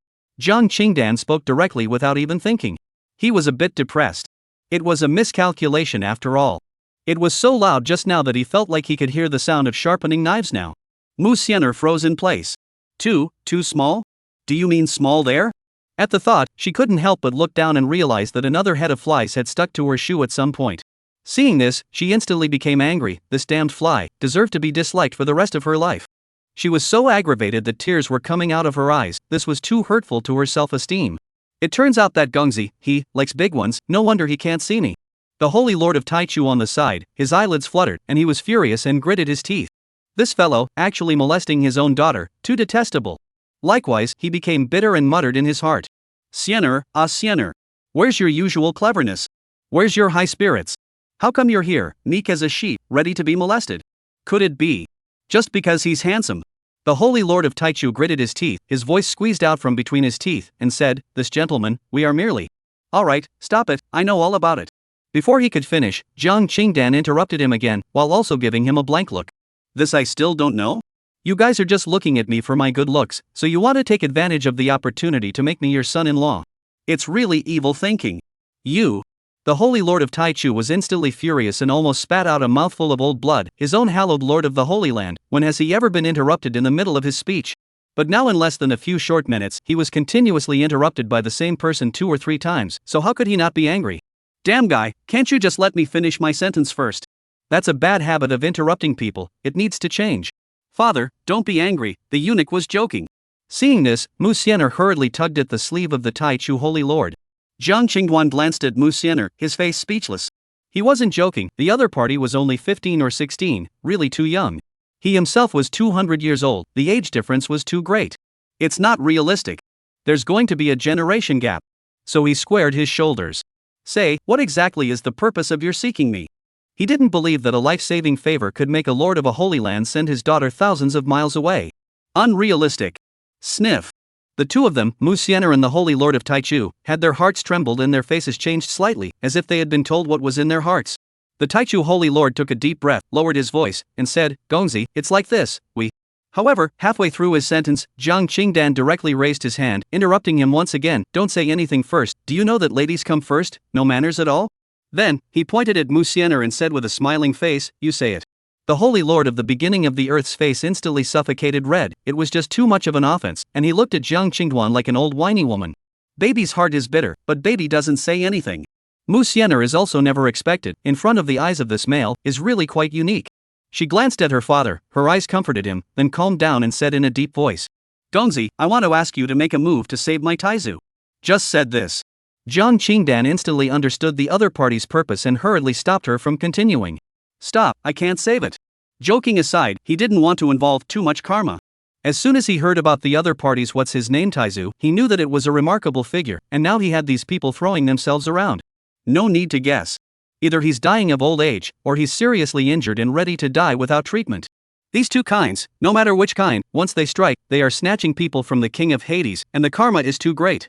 Jiang Qingdan spoke directly without even thinking. He was a bit depressed. It was a miscalculation after all. It was so loud just now that he felt like he could hear the sound of sharpening knives now. Mu Xian'er froze in place. Too small? Do you mean small there? At the thought, she couldn't help but look down and realize that another head of flies had stuck to her shoe at some point. Seeing this, she instantly became angry. This damned fly deserved to be disliked for the rest of her life. She was so aggravated that tears were coming out of her eyes. This was too hurtful to her self-esteem. It turns out that Gongzi, he likes big ones, no wonder he can't see me. The Holy Lord of Taichu on the side, his eyelids fluttered, and he was furious and gritted his teeth. This fellow, actually molesting his own daughter, too detestable. Likewise, he became bitter and muttered in his heart. Xian'er, Xian'er. Where's your usual cleverness? Where's your high spirits? How come you're here, meek as a sheep, ready to be molested? Could it be just because he's handsome? The Holy Lord of Taichu gritted his teeth, his voice squeezed out from between his teeth, and said, This gentleman, we are merely. Alright, stop it, I know all about it. Before he could finish, Jiang Qingdan interrupted him again, while also giving him a blank look. This I still don't know? You guys are just looking at me for my good looks, so you want to take advantage of the opportunity to make me your son-in-law. It's really evil thinking. You. The Holy Lord of Taichu was instantly furious and almost spat out a mouthful of old blood. His own hallowed Lord of the Holy Land, when has he ever been interrupted in the middle of his speech? But now in less than a few short minutes, he was continuously interrupted by the same person 2 or 3 times, so how could he not be angry? Damn guy, can't you just let me finish my sentence first? That's a bad habit of interrupting people, it needs to change. Father, don't be angry, the eunuch was joking. Seeing this, Mu Xian'er hurriedly tugged at the sleeve of the Taichu Holy Lord. Jiang Qingduan glanced at Mu Xian'er, his face speechless. He wasn't joking, the other party was only 15 or 16, really too young. He himself was 200 years old, the age difference was too great. It's not realistic. There's going to be a generation gap. So he squared his shoulders. Say, what exactly is the purpose of your seeking me? He didn't believe that a life-saving favor could make a lord of a holy land send his daughter thousands of miles away. Unrealistic. Sniff. The two of them, Mu Xian'er and the Holy Lord of Taichu, had their hearts trembled and their faces changed slightly, as if they had been told what was in their hearts. The Taichu Holy Lord took a deep breath, lowered his voice, and said, Gongzi, it's like this, we. However, halfway through his sentence, Jiang Qingdan directly raised his hand, interrupting him once again. Don't say anything first, do you know that ladies come first, no manners at all? Then, he pointed at Mu Xian'er and said with a smiling face, You say it. The Holy Lord of the beginning of the earth's face instantly suffocated red. It was just too much of an offense, and he looked at Jiang Qingduan like an old whiny woman. Baby's heart is bitter, but baby doesn't say anything. Mu Xianer is also never expected, in front of the eyes of this male, is really quite unique. She glanced at her father, her eyes comforted him, then calmed down and said in a deep voice, Gongzi, I want to ask you to make a move to save my Taizu. Just said this. Jiang Qingdan instantly understood the other party's purpose and hurriedly stopped her from continuing. Stop, I can't save it. Joking aside, he didn't want to involve too much karma. As soon as he heard about the other party's what's his name Taizu, he knew that it was a remarkable figure, and now he had these people throwing themselves around. No need to guess. Either he's dying of old age, or he's seriously injured and ready to die without treatment. These two kinds, no matter which kind, once they strike, they are snatching people from the king of Hades, and the karma is too great.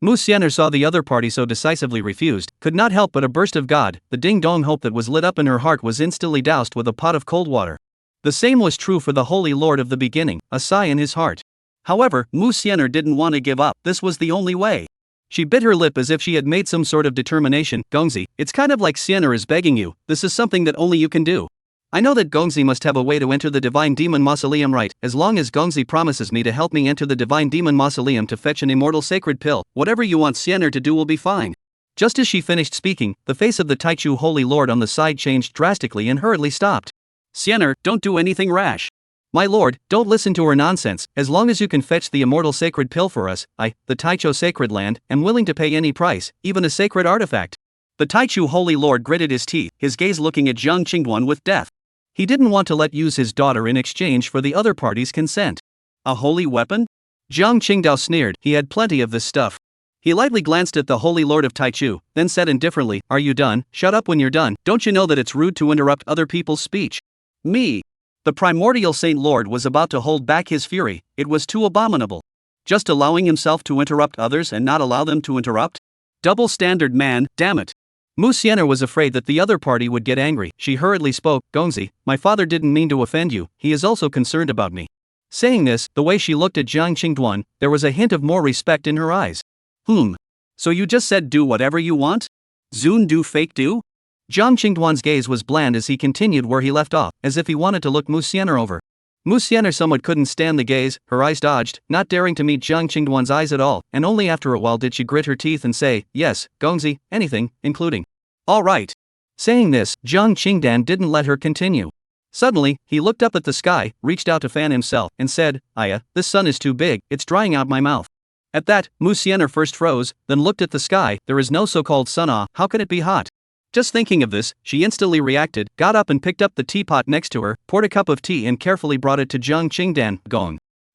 Mu Xianer saw the other party so decisively refused, could not help but a burst of God, the ding-dong hope that was lit up in her heart was instantly doused with a pot of cold water. The same was true for the Holy Lord of the beginning, a sigh in his heart. However, Mu Xianer didn't want to give up, this was the only way. She bit her lip as if she had made some sort of determination. Gongzi, it's kind of like Xianer is begging you, this is something that only you can do. I know that Gongzi must have a way to enter the Divine Demon Mausoleum right, as long as Gongzi promises me to help me enter the Divine Demon Mausoleum to fetch an immortal sacred pill, whatever you want Xianer to do will be fine. Just as she finished speaking, the face of the Taichu Holy Lord on the side changed drastically and hurriedly stopped. Xianer, don't do anything rash. My lord, don't listen to her nonsense, as long as you can fetch the immortal sacred pill for us, I, the Taichu sacred land, am willing to pay any price, even a sacred artifact. The Taichu Holy Lord gritted his teeth, his gaze looking at Jiang Qingduan with death. He didn't want to let use his daughter in exchange for the other party's consent. A holy weapon? Jiang Qingdao sneered, he had plenty of this stuff. He lightly glanced at the Holy Lord of Taichu, then said indifferently, Are you done? Shut up when you're done, don't you know that it's rude to interrupt other people's speech? Me. The primordial Saint Lord was about to hold back his fury, it was too abominable. Just allowing himself to interrupt others and not allow them to interrupt? Double standard man, damn it. Mu Xianer was afraid that the other party would get angry. She hurriedly spoke, Gongzi, my father didn't mean to offend you, he is also concerned about me. Saying this, the way she looked at Jiang Qingduan, there was a hint of more respect in her eyes. So you just said do whatever you want? Zun do fake do? Jiang Qingduan's gaze was bland as he continued where he left off, as if he wanted to look Mu Xianer over. Mu Xianer somewhat couldn't stand the gaze, her eyes dodged, not daring to meet Jiang Qingduan's eyes at all, and only after a while did she grit her teeth and say, Yes, Gongzi, anything, including. All right. Saying this, Jiang Qingdan didn't let her continue. Suddenly, he looked up at the sky, reached out to fan himself, and said, Aya, this sun is too big, it's drying out my mouth. At that, Mu Xianer first froze, then looked at the sky, there is no so-called sun, how can it be hot? Just thinking of this, she instantly reacted, got up and picked up the teapot next to her, poured a cup of tea and carefully brought it to Jiang Qingdan.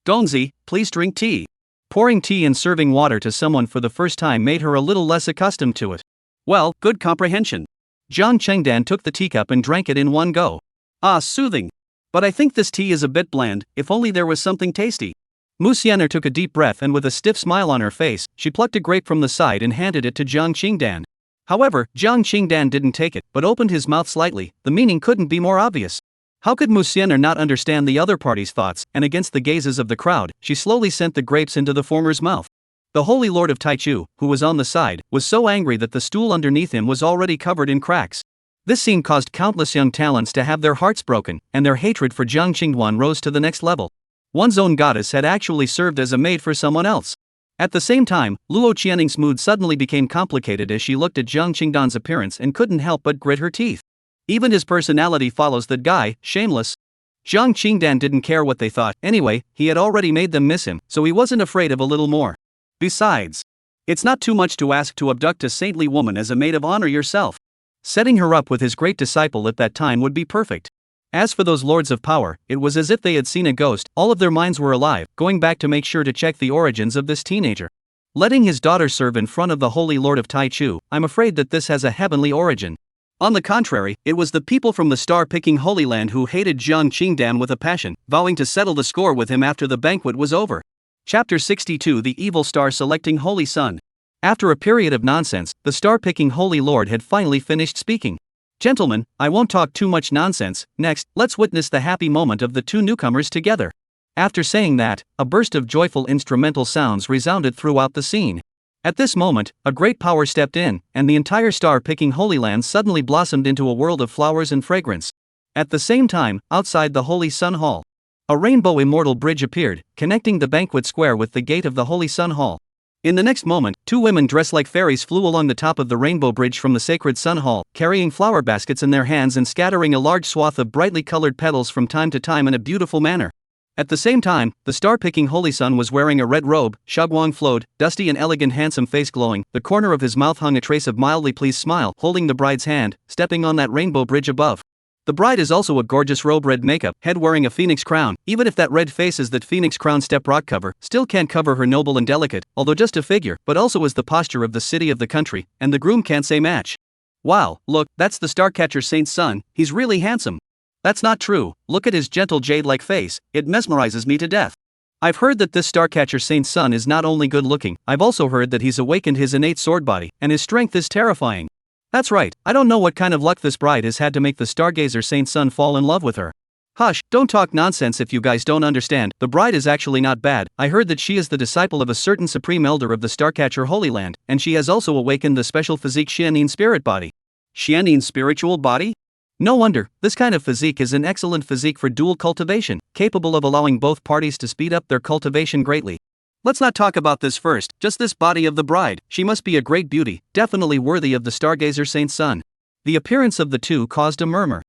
Gongzi, please drink tea. Pouring tea and serving water to someone for the first time made her a little less accustomed to it. Well, good comprehension. Jiang Qingdan took the teacup and drank it in one go. Ah, soothing. But I think this tea is a bit bland, if only there was something tasty. Mu Xianer took a deep breath and with a stiff smile on her face, she plucked a grape from the side and handed it to Jiang Qingdan. However, Jiang Qingdan didn't take it, but opened his mouth slightly, the meaning couldn't be more obvious. How could Mu Xianer not understand the other party's thoughts, and against the gazes of the crowd, she slowly sent the grapes into the former's mouth. The Holy Lord of Taichu, who was on the side, was so angry that the stool underneath him was already covered in cracks. This scene caused countless young talents to have their hearts broken, and their hatred for Jiang Qingduan rose to the next level. One's own goddess had actually served as a maid for someone else. At the same time, Luo Qianning's mood suddenly became complicated as she looked at Jiang Qingdan's appearance and couldn't help but grit her teeth. Even his personality follows that guy, shameless. Jiang Qingdan didn't care what they thought, anyway, he had already made them miss him, so he wasn't afraid of a little more. Besides, it's not too much to ask to abduct a saintly woman as a maid of honor yourself. Setting her up with his great disciple at that time would be perfect. As for those lords of power, it was as if they had seen a ghost, all of their minds were alive, going back to make sure to check the origins of this teenager. Letting his daughter serve in front of the Holy Lord of Taichu, I'm afraid that this has a heavenly origin. On the contrary, it was the people from the star-picking Holy Land who hated Jiang Qingdan with a passion, vowing to settle the score with him after the banquet was over. Chapter 62 The Evil Star Selecting Holy Sun. After a period of nonsense, the star-picking Holy Lord had finally finished speaking. Gentlemen, I won't talk too much nonsense, next, let's witness the happy moment of the two newcomers together. After saying that, a burst of joyful instrumental sounds resounded throughout the scene. At this moment, a great power stepped in, and the entire star-picking Holy Land suddenly blossomed into a world of flowers and fragrance. At the same time, outside the Holy Sun Hall, a rainbow Immortal bridge appeared, connecting the banquet square with the gate of the Holy Sun Hall. In the next moment, two women dressed like fairies flew along the top of the rainbow bridge from the sacred Sun Hall, carrying flower baskets in their hands and scattering a large swath of brightly colored petals from time to time in a beautiful manner. At the same time, the star-picking Holy Sun was wearing a red robe, Shagwang flowed, dusty and elegant, handsome face glowing, the corner of his mouth hung a trace of mildly pleased smile, holding the bride's hand, stepping on that rainbow bridge above. The bride is also a gorgeous robe, red makeup, head wearing a phoenix crown. Even if that red face is that phoenix crown step rock cover, still can't cover her noble and delicate, although just a figure, but also is the posture of the city of the country, and the groom can't say match. Wow, look, that's the Starcatcher Saint's son, he's really handsome. That's not true, look at his gentle jade-like face, it mesmerizes me to death. I've heard that this Starcatcher Saint's son is not only good looking, I've also heard that he's awakened his innate sword body, and his strength is terrifying. That's right, I don't know what kind of luck this bride has had to make the Stargazer Saint's son fall in love with her. Hush, don't talk nonsense if you guys don't understand, the bride is actually not bad. I heard that she is the disciple of a certain supreme elder of the Starcatcher Holy Land, and she has also awakened the special physique Xianin spirit body. Xianin spiritual body? No wonder, this kind of physique is an excellent physique for dual cultivation, capable of allowing both parties to speed up their cultivation greatly. Let's not talk about this first, just this body of the bride, she must be a great beauty, definitely worthy of the Stargazer Saint's son. The appearance of the two caused a murmur.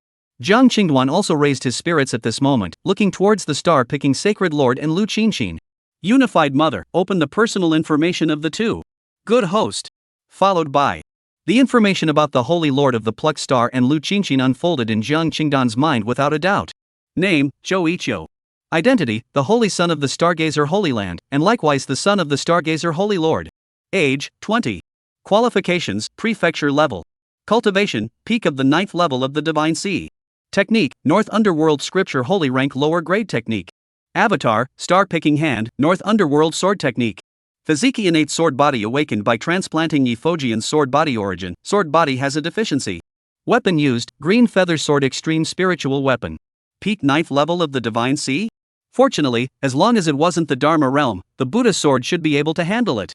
Jiang Qingduan also raised his spirits at this moment, looking towards the star-picking Sacred Lord and Lu Qinshin. Unified Mother, open the personal information of the two. Good host. Followed by. The information about the Holy Lord of the Plucked Star and Lu Qinshin unfolded in Jiang Qingduan's mind without a doubt. Name, Zhou Iqiu. Identity, the Holy Son of the Stargazer Holy Land, and likewise the son of the Stargazer Holy Lord. Age, 20. Qualifications, Prefecture level. Cultivation, peak of the 9th level of the Divine Sea. Technique, North Underworld Scripture Holy Rank lower grade technique. Avatar, Star-picking hand, North Underworld sword technique. Physique innate sword body awakened by transplanting Yifojian's sword body origin, sword body has a deficiency. Weapon used, green feather sword extreme spiritual weapon. Peak 9th level of the Divine Sea? Fortunately, as long as it wasn't the Dharma realm, the Buddha sword should be able to handle it.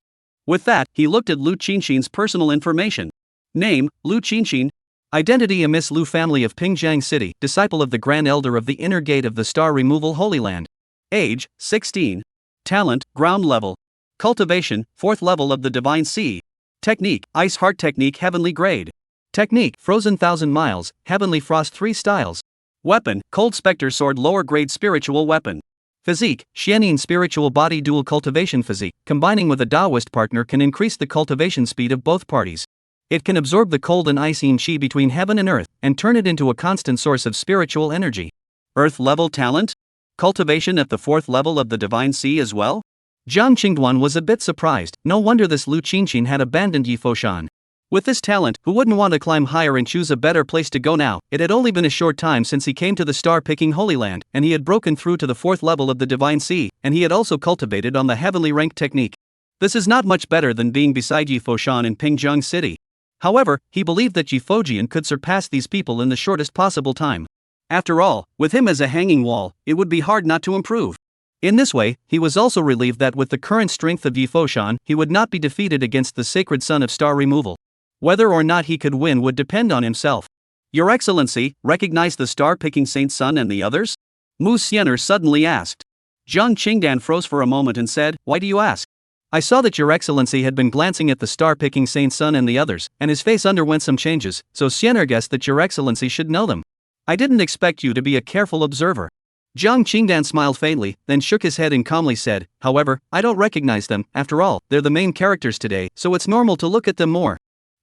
With that, he looked at Lu Qinshin's personal information. Name, Lu Qinshin. Identity, a Miss Lu family of Pingjiang City, disciple of the Grand Elder of the Inner Gate of the Star Removal Holy Land. Age, 16. Talent, ground level. Cultivation, 4th level of the Divine Sea. Technique, Ice Heart Technique Heavenly Grade. Technique, Frozen 1000 Miles, Heavenly Frost 3 styles. Weapon, Cold Spectre Sword lower grade spiritual weapon. Physique, Xianin spiritual body dual cultivation physique, combining with a Taoist partner can increase the cultivation speed of both parties. It can absorb the cold and ice yin qi between heaven and earth, and turn it into a constant source of spiritual energy. Earth level talent? Cultivation at the 4th level of the Divine Sea as well? Jiang Qingduan was a bit surprised, no wonder this Lu Qinshin had abandoned Yifoshan. With this talent, who wouldn't want to climb higher and choose a better place to go now? It had only been a short time since he came to the star-picking Holy Land, and he had broken through to the 4th level of the Divine Sea, and he had also cultivated on the heavenly rank technique. This is not much better than being beside Yifoshan in Pingjiang City. However, he believed that Yifojian could surpass these people in the shortest possible time. After all, with him as a hanging wall, it would be hard not to improve. In this way, he was also relieved that with the current strength of Yifoshan, he would not be defeated against the sacred son of star removal. Whether or not he could win would depend on himself. Your Excellency, recognize the star-picking Saint's son and the others? Mu Xianer suddenly asked. Jiang Qingduan froze for a moment and said, why do you ask? I saw that your Excellency had been glancing at the star-picking Saint's son and the others, and his face underwent some changes, so Xianer guessed that your Excellency should know them. I didn't expect you to be a careful observer. Jiang Qingduan smiled faintly, then shook his head and calmly said, however, I don't recognize them, after all, they're the main characters today, so it's normal to look at them more.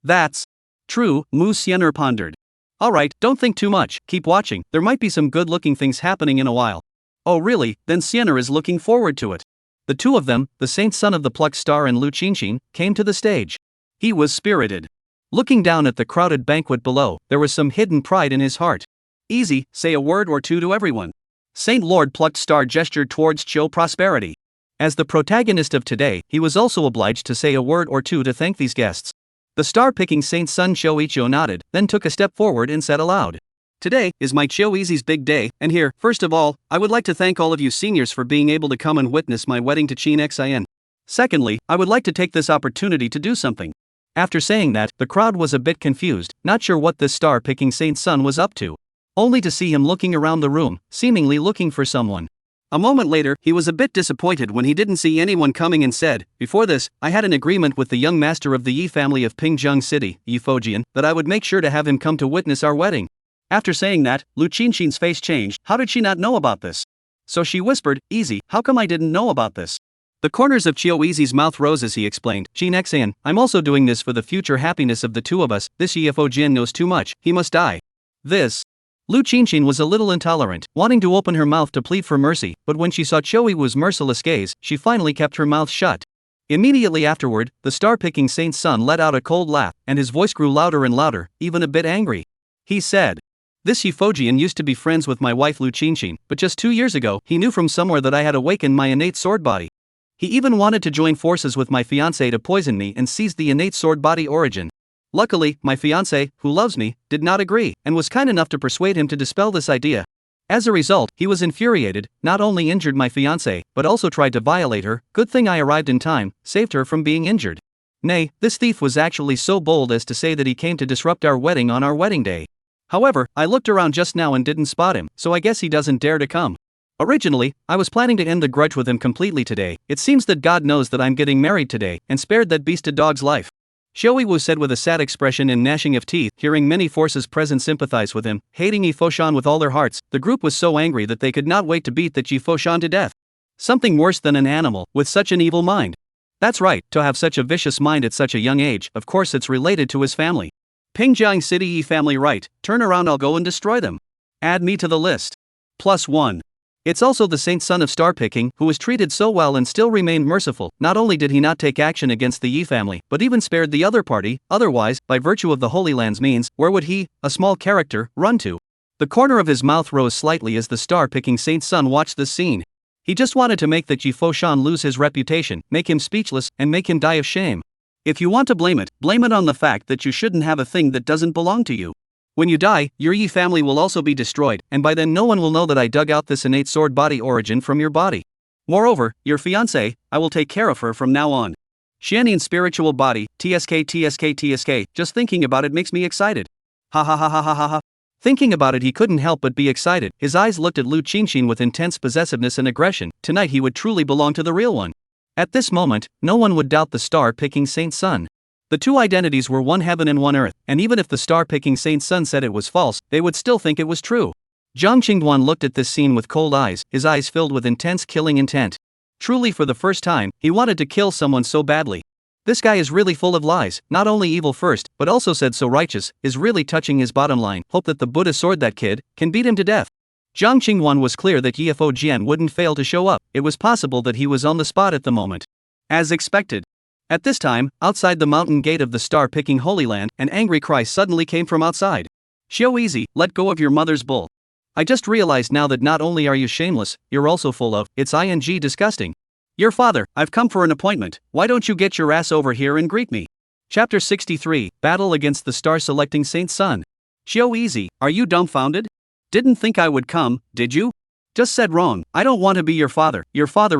That's true, Mu Xianer pondered. Alright, don't think too much, keep watching, there might be some good-looking things happening in a while. Oh really, then Xianer is looking forward to it. The two of them, the Saint Son of the Plucked Star and Lu Qinshin, came to the stage. He was spirited. Looking down at the crowded banquet below, there was some hidden pride in his heart. Easy, say a word or two to everyone. Saint Lord Plucked Star gestured towards Chiu Prosperity. As the protagonist of today, he was also obliged to say a word or two to thank these guests. The star-picking Saint Sun Shoichio nodded, then took a step forward and said aloud. Today is my Choizi's big day, and here, first of all, I would like to thank all of you seniors for being able to come and witness my wedding to Qin Xin. Secondly, I would like to take this opportunity to do something. After saying that, the crowd was a bit confused, not sure what this star-picking Saint Sun was up to. only to see him looking around the room, seemingly looking for someone. A moment later, he was a bit disappointed when he didn't see anyone coming and said, "Before this, I had an agreement with the young master of the Yi family of Pingjung City, Yi Fojian, that I would make sure to have him come to witness our wedding." After saying that, Lu Qinshin's face changed. How did she not know about this? So she whispered, "Easy, how come I didn't know about this?" The corners of Chiu Easy's mouth rose as he explained, "Jin Xian, I'm also doing this for the future happiness of the two of us. This Yi Fojian knows too much, he must die." This. Lu Qinshin was a little intolerant, wanting to open her mouth to plead for mercy, but when she saw Chou-Yiwu's merciless gaze, she finally kept her mouth shut. Immediately afterward, the star-picking saint's son let out a cold laugh, and his voice grew louder and louder, even a bit angry. He said, "This Yi Fojian used to be friends with my wife Lu Qinshin, but just 2 years ago, he knew from somewhere that I had awakened my innate sword body. He even wanted to join forces with my fiancé to poison me and seize the innate sword body origin. Luckily, my fiancé, who loves me, did not agree, and was kind enough to persuade him to dispel this idea. As a result, he was infuriated, not only injured my fiancé, but also tried to violate her. Good thing I arrived in time, saved her from being injured. Nay, this thief was actually so bold as to say that he came to disrupt our wedding on our wedding day. However, I looked around just now and didn't spot him, so I guess he doesn't dare to come. Originally, I was planning to end the grudge with him completely today. It seems that God knows that I'm getting married today, and spared that beast dog's life." Chou-Yiwu said with a sad expression and gnashing of teeth. Hearing many forces present sympathize with him, hating Yi Foshan with all their hearts, the group was so angry that they could not wait to beat that Yi Foshan to death. Something worse than an animal, with such an evil mind. That's right, to have such a vicious mind at such a young age. Of course it's related to his family. Pingjang City Yi family, right? Turn around, I'll go and destroy them. Add me to the list. +1. It's also the saint son of star picking, who was treated so well and still remained merciful. Not only did he not take action against the Yi family, but even spared the other party. Otherwise, by virtue of the Holy Land's means, where would he, a small character, run to? The corner of his mouth rose slightly as the star picking saint's son watched this scene. He just wanted to make that Yi Foshan lose his reputation, make him speechless, and make him die of shame. If you want to blame it on the fact that you shouldn't have a thing that doesn't belong to you. When you die, your Yi family will also be destroyed, and by then no one will know that I dug out this innate sword body origin from your body. Moreover, your fiancé, I will take care of her from now on. Xiannian's spiritual body, TSK, just thinking about it makes me excited. Ha ha ha ha ha ha ha. Thinking about it, he couldn't help but be excited. His eyes looked at Lu Qinshin with intense possessiveness and aggression. Tonight he would truly belong to the real one. At this moment, no one would doubt the star-picking saint's son. The two identities were one heaven and one earth, and even if the star-picking saint's son said it was false, they would still think it was true. Zhang Qingduan looked at this scene with cold eyes, his eyes filled with intense killing intent. Truly, for the first time, he wanted to kill someone so badly. This guy is really full of lies, not only evil first, but also said so righteous, is really touching his bottom line. Hope that the Buddha sword that kid can beat him to death. Zhang Qingduan was clear that Yi Fojian wouldn't fail to show up. It was possible that he was on the spot at the moment. As expected. At this time, outside the mountain gate of the star-picking Holy Land, an angry cry suddenly came from outside. Xiao-Easy, let go of your mother's bull. I just realized now that not only are you shameless, you're also full of, it's ing disgusting. Your father, I've come for an appointment, why don't you get your ass over here and greet me? Chapter 63, Battle against the Star-Selecting Saint's Son. Xiao-Easy, are you dumbfounded? Didn't think I would come, did you? Just said wrong, I don't want to be your father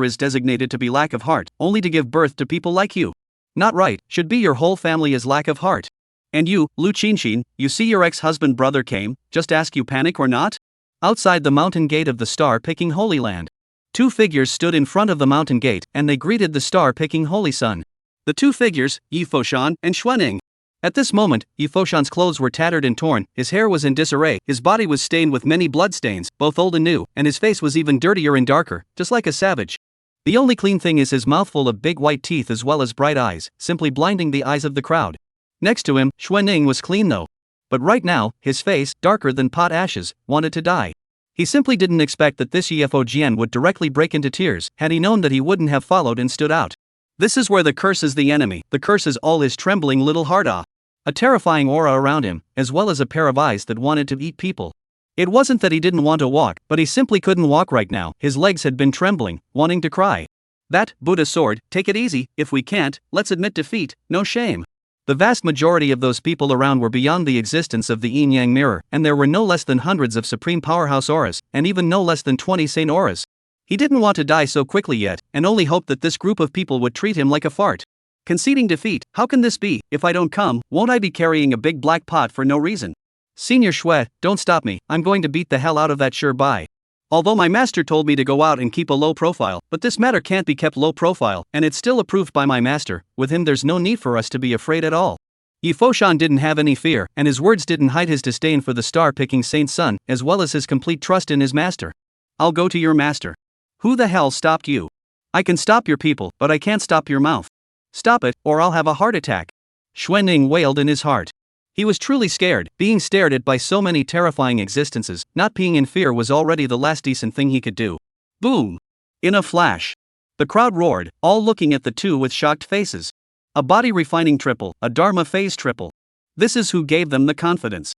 is designated to be lack of heart, only to give birth to people like you. Not right, should be your whole family is lack of heart. And you, Lu Qinshin, you see your ex-husband brother came, just ask you panic or not? Outside the mountain gate of the star-picking Holy Land. Two figures stood in front of the mountain gate, and they greeted the star-picking Holy Son. The two figures, Yi Foshan and Xuanning. At this moment, Yi Foshan's clothes were tattered and torn, his hair was in disarray, his body was stained with many bloodstains, both old and new, and his face was even dirtier and darker, just like a savage. The only clean thing is his mouthful of big white teeth as well as bright eyes, simply blinding the eyes of the crowd. Next to him, Xuanning was clean though. But right now, his face, darker than pot ashes, wanted to die. He simply didn't expect that this Yi Fojian would directly break into tears. Had he known that, he wouldn't have followed and stood out. This is where the curse is the enemy. The curse is all his trembling little heart. A terrifying aura around him, as well as a pair of eyes that wanted to eat people. It wasn't that he didn't want to walk, but he simply couldn't walk right now. His legs had been trembling, wanting to cry. That, Buddha sword, take it easy, if we can't, let's admit defeat, no shame. The vast majority of those people around were beyond the existence of the yin-yang mirror, and there were no less than hundreds of supreme powerhouse auras, and even no less than 20 saint auras. He didn't want to die so quickly yet, and only hoped that this group of people would treat him like a fart. Conceding defeat, how can this be? If I don't come, won't I be carrying a big black pot for no reason? Senior Shui, don't stop me, I'm going to beat the hell out of that sure buy. Although my master told me to go out and keep a low profile, but this matter can't be kept low profile, and it's still approved by my master. With him there's no need for us to be afraid at all. Yi Foshan didn't have any fear, and his words didn't hide his disdain for the star-picking saint's son, as well as his complete trust in his master. I'll go to your master. Who the hell stopped you? I can stop your people, but I can't stop your mouth. Stop it, or I'll have a heart attack. Xuanning wailed in his heart. He was truly scared. Being stared at by so many terrifying existences, not being in fear was already the last decent thing he could do. Boom! In a flash. The crowd roared, all looking at the two with shocked faces. A body refining triple, a Dharma phase triple. This is who gave them the confidence.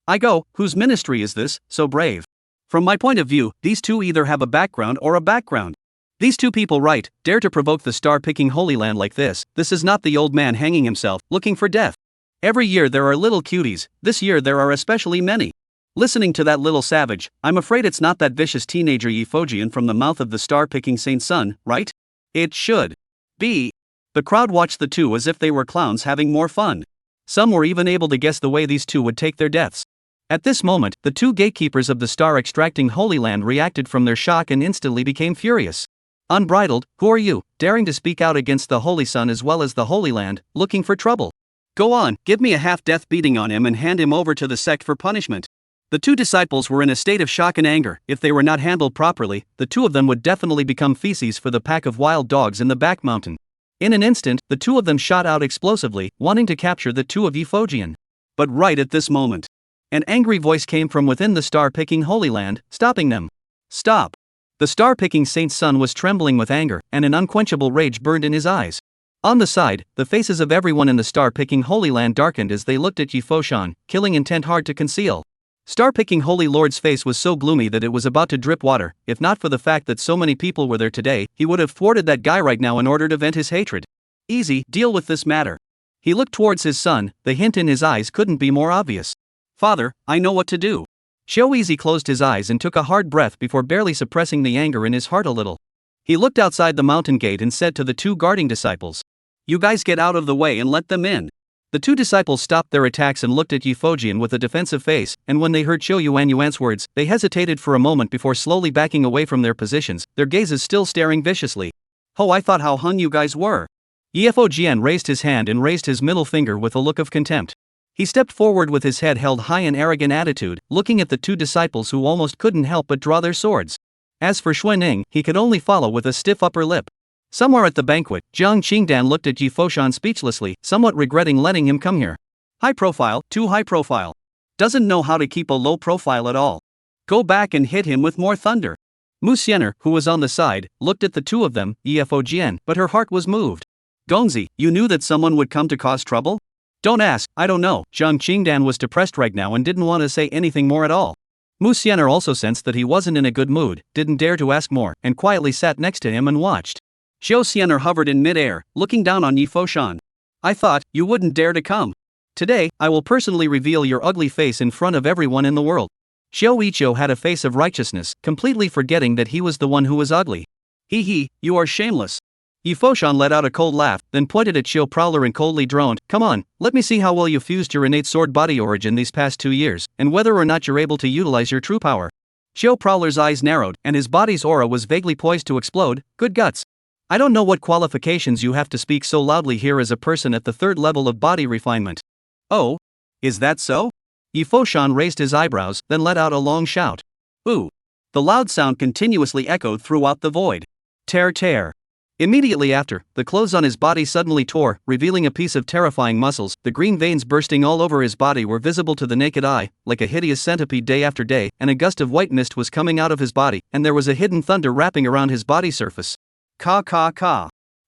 I go, whose ministry is this, so brave? From my point of view, these two either have a background or a background. These two people right, dare to provoke the star-picking Holy Land like this. This is not the old man hanging himself, looking for death. Every year there are little cuties, this year there are especially many. Listening to that little savage, I'm afraid it's not that vicious teenager Yi Fojian from the mouth of the star-picking saint's son, right? It should be. The crowd watched the two as if they were clowns having more fun. Some were even able to guess the way these two would take their deaths. At this moment, the two gatekeepers of the star-extracting Holy Land reacted from their shock and instantly became furious. Unbridled, who are you, daring to speak out against the Holy Sun as well as the Holy Land, looking for trouble? Go on, give me a half-death beating on him and hand him over to the sect for punishment. The two disciples were in a state of shock and anger. If they were not handled properly, the two of them would definitely become feces for the pack of wild dogs in the back mountain. In an instant, the two of them shot out explosively, wanting to capture the two of Yi Fojian. But right at this moment, an angry voice came from within the star-picking Holy Land, stopping them. Stop! The star-picking saint's son was trembling with anger, and an unquenchable rage burned in his eyes. On the side, the faces of everyone in the star-picking Holy Land darkened as they looked at Yi Foshan, killing intent hard to conceal. Star-picking Holy Lord's face was so gloomy that it was about to drip water. If not for the fact that so many people were there today, he would have thwarted that guy right now in order to vent his hatred. Easy, deal with this matter. He looked towards his son, the hint in his eyes couldn't be more obvious. Father, I know what to do. Xiao Easy closed his eyes and took a hard breath before barely suppressing the anger in his heart a little. He looked outside the mountain gate and said to the two guarding disciples, "You guys get out of the way and let them in." The two disciples stopped their attacks and looked at Yi Fojian with a defensive face, and when they heard Qiu Yuanyuan's words, they hesitated for a moment before slowly backing away from their positions, their gazes still staring viciously. "Oh, I thought how hung you guys were." Yi Fojian raised his hand and raised his middle finger with a look of contempt. He stepped forward with his head held high in arrogant attitude, looking at the two disciples who almost couldn't help but draw their swords. As for Xuanning, he could only follow with a stiff upper lip. Somewhere at the banquet, Jiang Qingdan looked at Yi Foshan speechlessly, somewhat regretting letting him come here. High profile, too high profile. Doesn't know how to keep a low profile at all. Go back and hit him with more thunder. Mu Xianer, who was on the side, looked at the two of them, Yi Fojian, but her heart was moved. Gongzi, you knew that someone would come to cause trouble? Don't ask, I don't know. Jiang Qingdan was depressed right now and didn't want to say anything more at all. Mu Xianer also sensed that he wasn't in a good mood, didn't dare to ask more, and quietly sat next to him and watched. Xiao Xianer hovered in mid-air, looking down on Yi Foshan. I thought, you wouldn't dare to come. Today, I will personally reveal your ugly face in front of everyone in the world. Xiao Yiqiu had a face of righteousness, completely forgetting that he was the one who was ugly. Hee, you are shameless. Yi Foshan let out a cold laugh, then pointed at Xiao Prowler and coldly droned, Come on, let me see how well you fused your innate sword body origin these past 2 years, and whether or not you're able to utilize your true power. Xiao Prowler's eyes narrowed, and his body's aura was vaguely poised to explode. Good guts. I don't know what qualifications you have to speak so loudly here as a person at the 3rd level of body refinement. Oh? Is that so? Yi Foshan raised his eyebrows, then let out a long shout. Ooh. The loud sound continuously echoed throughout the void. Tear. Immediately after, the clothes on his body suddenly tore, revealing a piece of terrifying muscles. The green veins bursting all over his body were visible to the naked eye, like a hideous centipede day after day, and a gust of white mist was coming out of his body, and there was a hidden thunder wrapping around his body surface. Ka.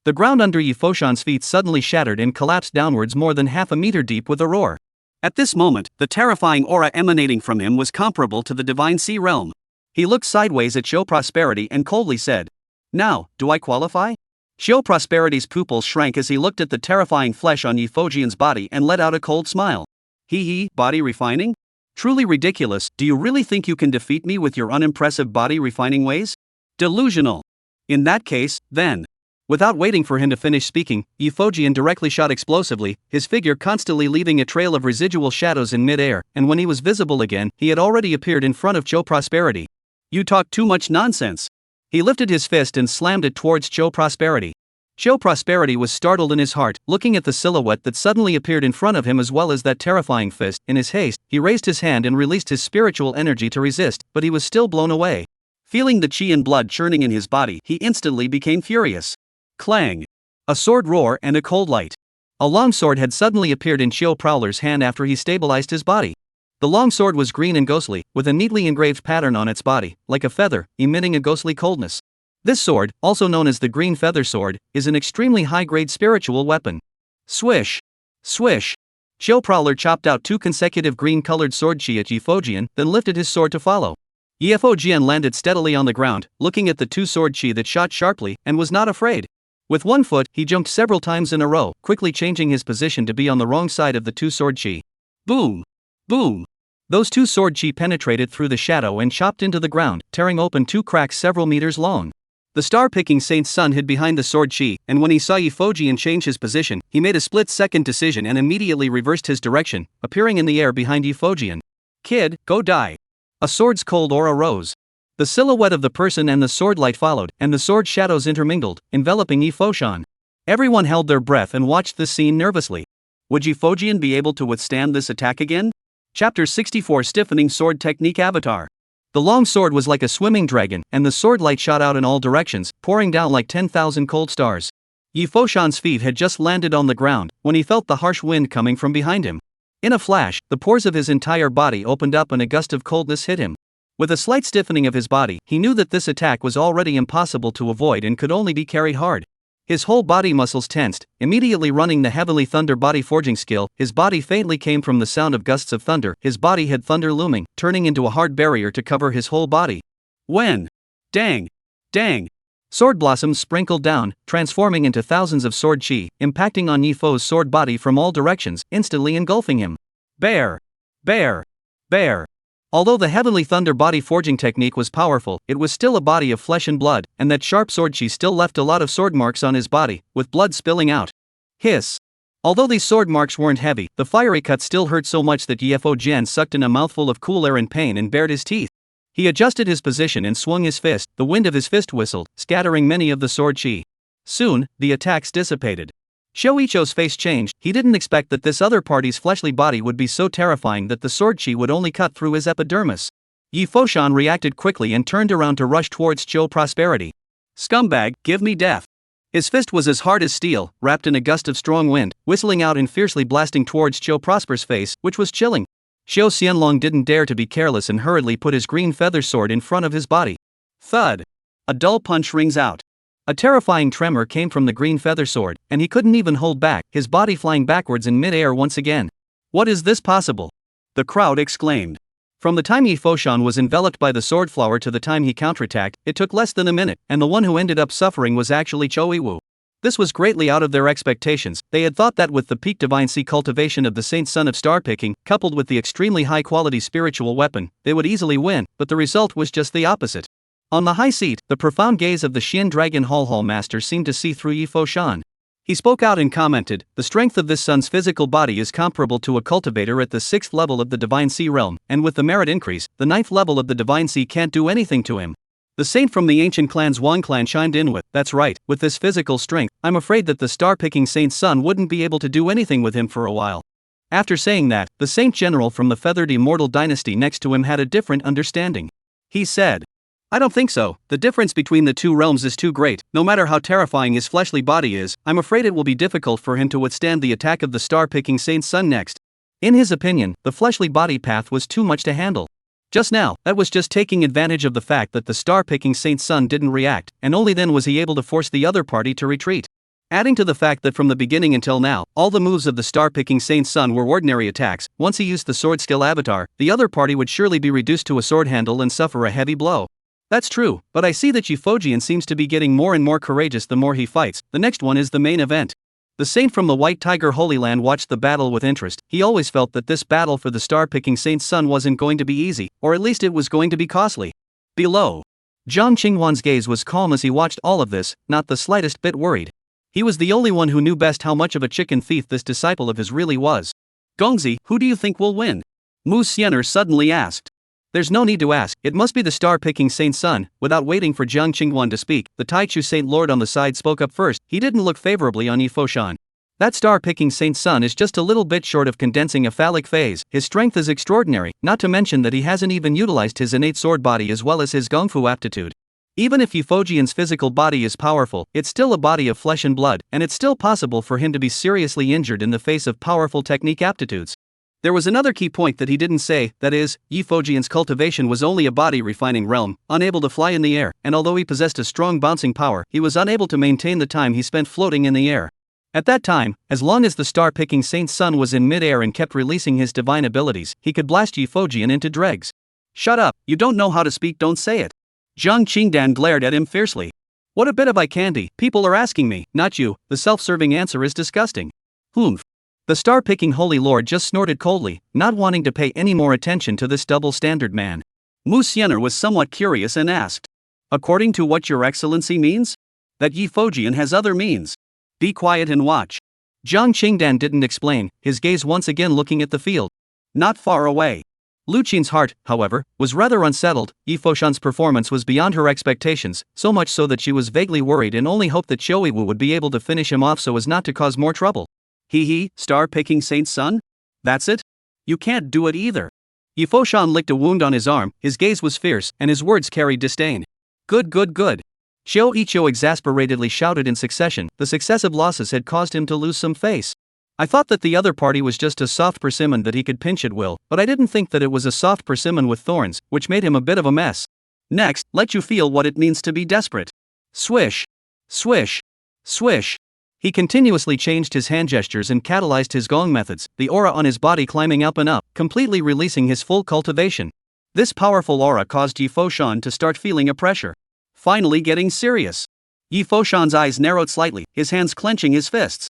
The ground under Yi Foshan's feet suddenly shattered and collapsed downwards more than half a meter deep with a roar. At this moment, the terrifying aura emanating from him was comparable to the divine sea realm. He looked sideways at Xiao Prosperity and coldly said, Now, do I qualify? Xiao Prosperity's pupils shrank as he looked at the terrifying flesh on Yi Fojian's body and let out a cold smile. Hee, body refining? Truly ridiculous. Do you really think you can defeat me with your unimpressive body refining ways? Delusional. In that case, then. Without waiting for him to finish speaking, Euphogien directly shot explosively, his figure constantly leaving a trail of residual shadows in mid-air, and when he was visible again, he had already appeared in front of Cho Prosperity. "You talk too much nonsense." He lifted his fist and slammed it towards Cho Prosperity. Cho Prosperity was startled in his heart, looking at the silhouette that suddenly appeared in front of him as well as that terrifying fist. In his haste, he raised his hand and released his spiritual energy to resist, but he was still blown away. Feeling the chi and blood churning in his body, he instantly became furious. Clang! A sword roar and a cold light. A long sword had suddenly appeared in Cho Prowler's hand after he stabilized his body. The long sword was green and ghostly, with a neatly engraved pattern on its body, like a feather, emitting a ghostly coldness. This sword, also known as the Green Feather Sword, is an extremely high-grade spiritual weapon. Swish! Swish! Cho Prowler chopped out 2 consecutive green-colored sword chi at Euphogien, then lifted his sword to follow. Euphogien landed steadily on the ground, looking at the 2 sword chi that shot sharply, and was not afraid. With one foot, he jumped several times in a row, quickly changing his position to be on the wrong side of the 2 sword chi. Boom! Boom! Those 2 sword chi penetrated through the shadow and chopped into the ground, tearing open 2 cracks several meters long. The star-picking saint's son hid behind the sword chi, and when he saw Euphogien change his position, he made a split-second decision and immediately reversed his direction, appearing in the air behind Euphogien. "Kid, go die." A sword's cold aura rose. The silhouette of the person and the sword light followed, and the sword shadows intermingled, enveloping Euphogien. Everyone held their breath and watched this scene nervously. Would Euphogien be able to withstand this attack again? Chapter 64 Stiffening Sword Technique Avatar. The long sword was like a swimming dragon, and the sword light shot out in all directions, pouring down like 10,000 cold stars. Euphogien's feet had just landed on the ground, when he felt the harsh wind coming from behind him. In a flash, the pores of his entire body opened up and a gust of coldness hit him. With a slight stiffening of his body, he knew that this attack was already impossible to avoid and could only be carried hard. His whole body muscles tensed, immediately running the Heavenly Thunder body forging skill. His body faintly came from the sound of gusts of thunder. His body had thunder looming, turning into a hard barrier to cover his whole body. When? Dang! Dang! Sword blossoms sprinkled down, transforming into thousands of sword chi, impacting on Yifo's sword body from all directions, instantly engulfing him. Bear! Bear! Bear! Although the Heavenly Thunder body forging technique was powerful, it was still a body of flesh and blood, and that sharp sword chi still left a lot of sword marks on his body, with blood spilling out. Hiss! Although these sword marks weren't heavy, the fiery cut still hurt so much that Euphogien sucked in a mouthful of cool air in pain and bared his teeth. He adjusted his position and swung his fist. The wind of his fist whistled, scattering many of the sword chi. Soon, the attacks dissipated. Shoicho's face changed. He didn't expect that this other party's fleshly body would be so terrifying that the sword chi would only cut through his epidermis. Euphogien reacted quickly and turned around to rush towards Cho Prosperity. "Scumbag, give me death." His fist was as hard as steel, wrapped in a gust of strong wind, whistling out and fiercely blasting towards Cho Prosper's face, which was chilling. Xiao Xianlong didn't dare to be careless and hurriedly put his green feather sword in front of his body. Thud! A dull punch rings out. A terrifying tremor came from the green feather sword, and he couldn't even hold back, his body flying backwards in mid-air once again. "What is this possible?" the crowd exclaimed. From the time Euphogien was enveloped by the sword flower to the time he counterattacked, it took less than a minute, and the one who ended up suffering was actually Choiwu. This was greatly out of their expectations. They had thought that with the peak divine sea cultivation of the Saint Son of Star Picking, coupled with the extremely high-quality spiritual weapon, they would easily win, but the result was just the opposite. On the high seat, the profound gaze of the Xian Dragon Hall Master seemed to see through Euphogien. He spoke out and commented, "The strength of this son's physical body is comparable to a cultivator at the 6th level of the Divine Sea realm, and with the merit increase, the 9th level of the Divine Sea can't do anything to him." The saint from the ancient clan's Wang clan chimed in with, "That's right, with this physical strength, I'm afraid that the star-picking saint's son wouldn't be able to do anything with him for a while." After saying that, the saint general from the feathered Immortal dynasty next to him had a different understanding. He said, "I don't think so. The difference between the two realms is too great. No matter how terrifying his fleshly body is, I'm afraid it will be difficult for him to withstand the attack of the star-picking saint's son next." In his opinion, the fleshly body path was too much to handle. Just now, that was just taking advantage of the fact that the star-picking saint's son didn't react, and only then was he able to force the other party to retreat. Adding to the fact that from the beginning until now, all the moves of the star-picking saint's son were ordinary attacks. Once he used the sword skill avatar, the other party would surely be reduced to a sword handle and suffer a heavy blow. That's true, but I see that Euphogien seems to be getting more and more courageous the more he fights. The next one is the main event. The saint from the White Tiger Holy Land watched the battle with interest. He always felt that this battle for the star-picking saint's son wasn't going to be easy, or at least it was going to be costly. Below. Jiang Qinghuan's gaze was calm as he watched all of this, not the slightest bit worried. He was the only one who knew best how much of a chicken thief this disciple of his really was. Gongzi, who do you think will win? Mu Xianer suddenly asked. There's no need to ask, it must be the star-picking Saint's son. Without waiting for Jiang Qinghuan to speak, the Taichu Saint Lord on the side spoke up first. He didn't look favorably on Yi Foshan. That star-picking Saint's son is just a little bit short of condensing a phallic phase. His strength is extraordinary, not to mention that he hasn't even utilized his innate sword body as well as his gongfu aptitude. Even if Yi Fojian's physical body is powerful, it's still a body of flesh and blood, and it's still possible for him to be seriously injured in the face of powerful technique aptitudes. There was another key point that he didn't say, that is, Yi Fojian's cultivation was only a body-refining realm, unable to fly in the air, and although he possessed a strong bouncing power, he was unable to maintain the time he spent floating in the air. At that time, as long as the star-picking Saint's son was in mid-air and kept releasing his divine abilities, he could blast Yi Fojian into dregs. Shut up, you don't know how to speak, don't say it. Jiang Qingdan glared at him fiercely. What a bit of eye candy, people are asking me, not you. The self-serving answer is disgusting. Humph. The star-picking Holy Lord just snorted coldly, not wanting to pay any more attention to this double-standard man. Mu Xianer was somewhat curious and asked. According to what your excellency means? That Yi Fojian has other means. Be quiet and watch. Jiang Qingdan didn't explain, his gaze once again looking at the field. Not far away. Lu Qin's heart, however, was rather unsettled. Yi Foshan's performance was beyond her expectations, so much so that she was vaguely worried and only hoped that Qiu Yiwu would be able to finish him off so as not to cause more trouble. He, star-picking Saint's son? That's it? You can't do it either. Yi Foshan licked a wound on his arm, his gaze was fierce, and his words carried disdain. Good. Xiao Yiqiu exasperatedly shouted in succession. The successive losses had caused him to lose some face. I thought that the other party was just a soft persimmon that he could pinch at will, but I didn't think that it was a soft persimmon with thorns, which made him a bit of a mess. Next, let you feel what it means to be desperate. Swish. Swish. Swish. He continuously changed his hand gestures and catalyzed his gong methods, the aura on his body climbing up and up, completely releasing his full cultivation. This powerful aura caused Yi Foshan to start feeling a pressure. Finally getting serious. Yi Foshan's eyes narrowed slightly, his hands clenching his fists.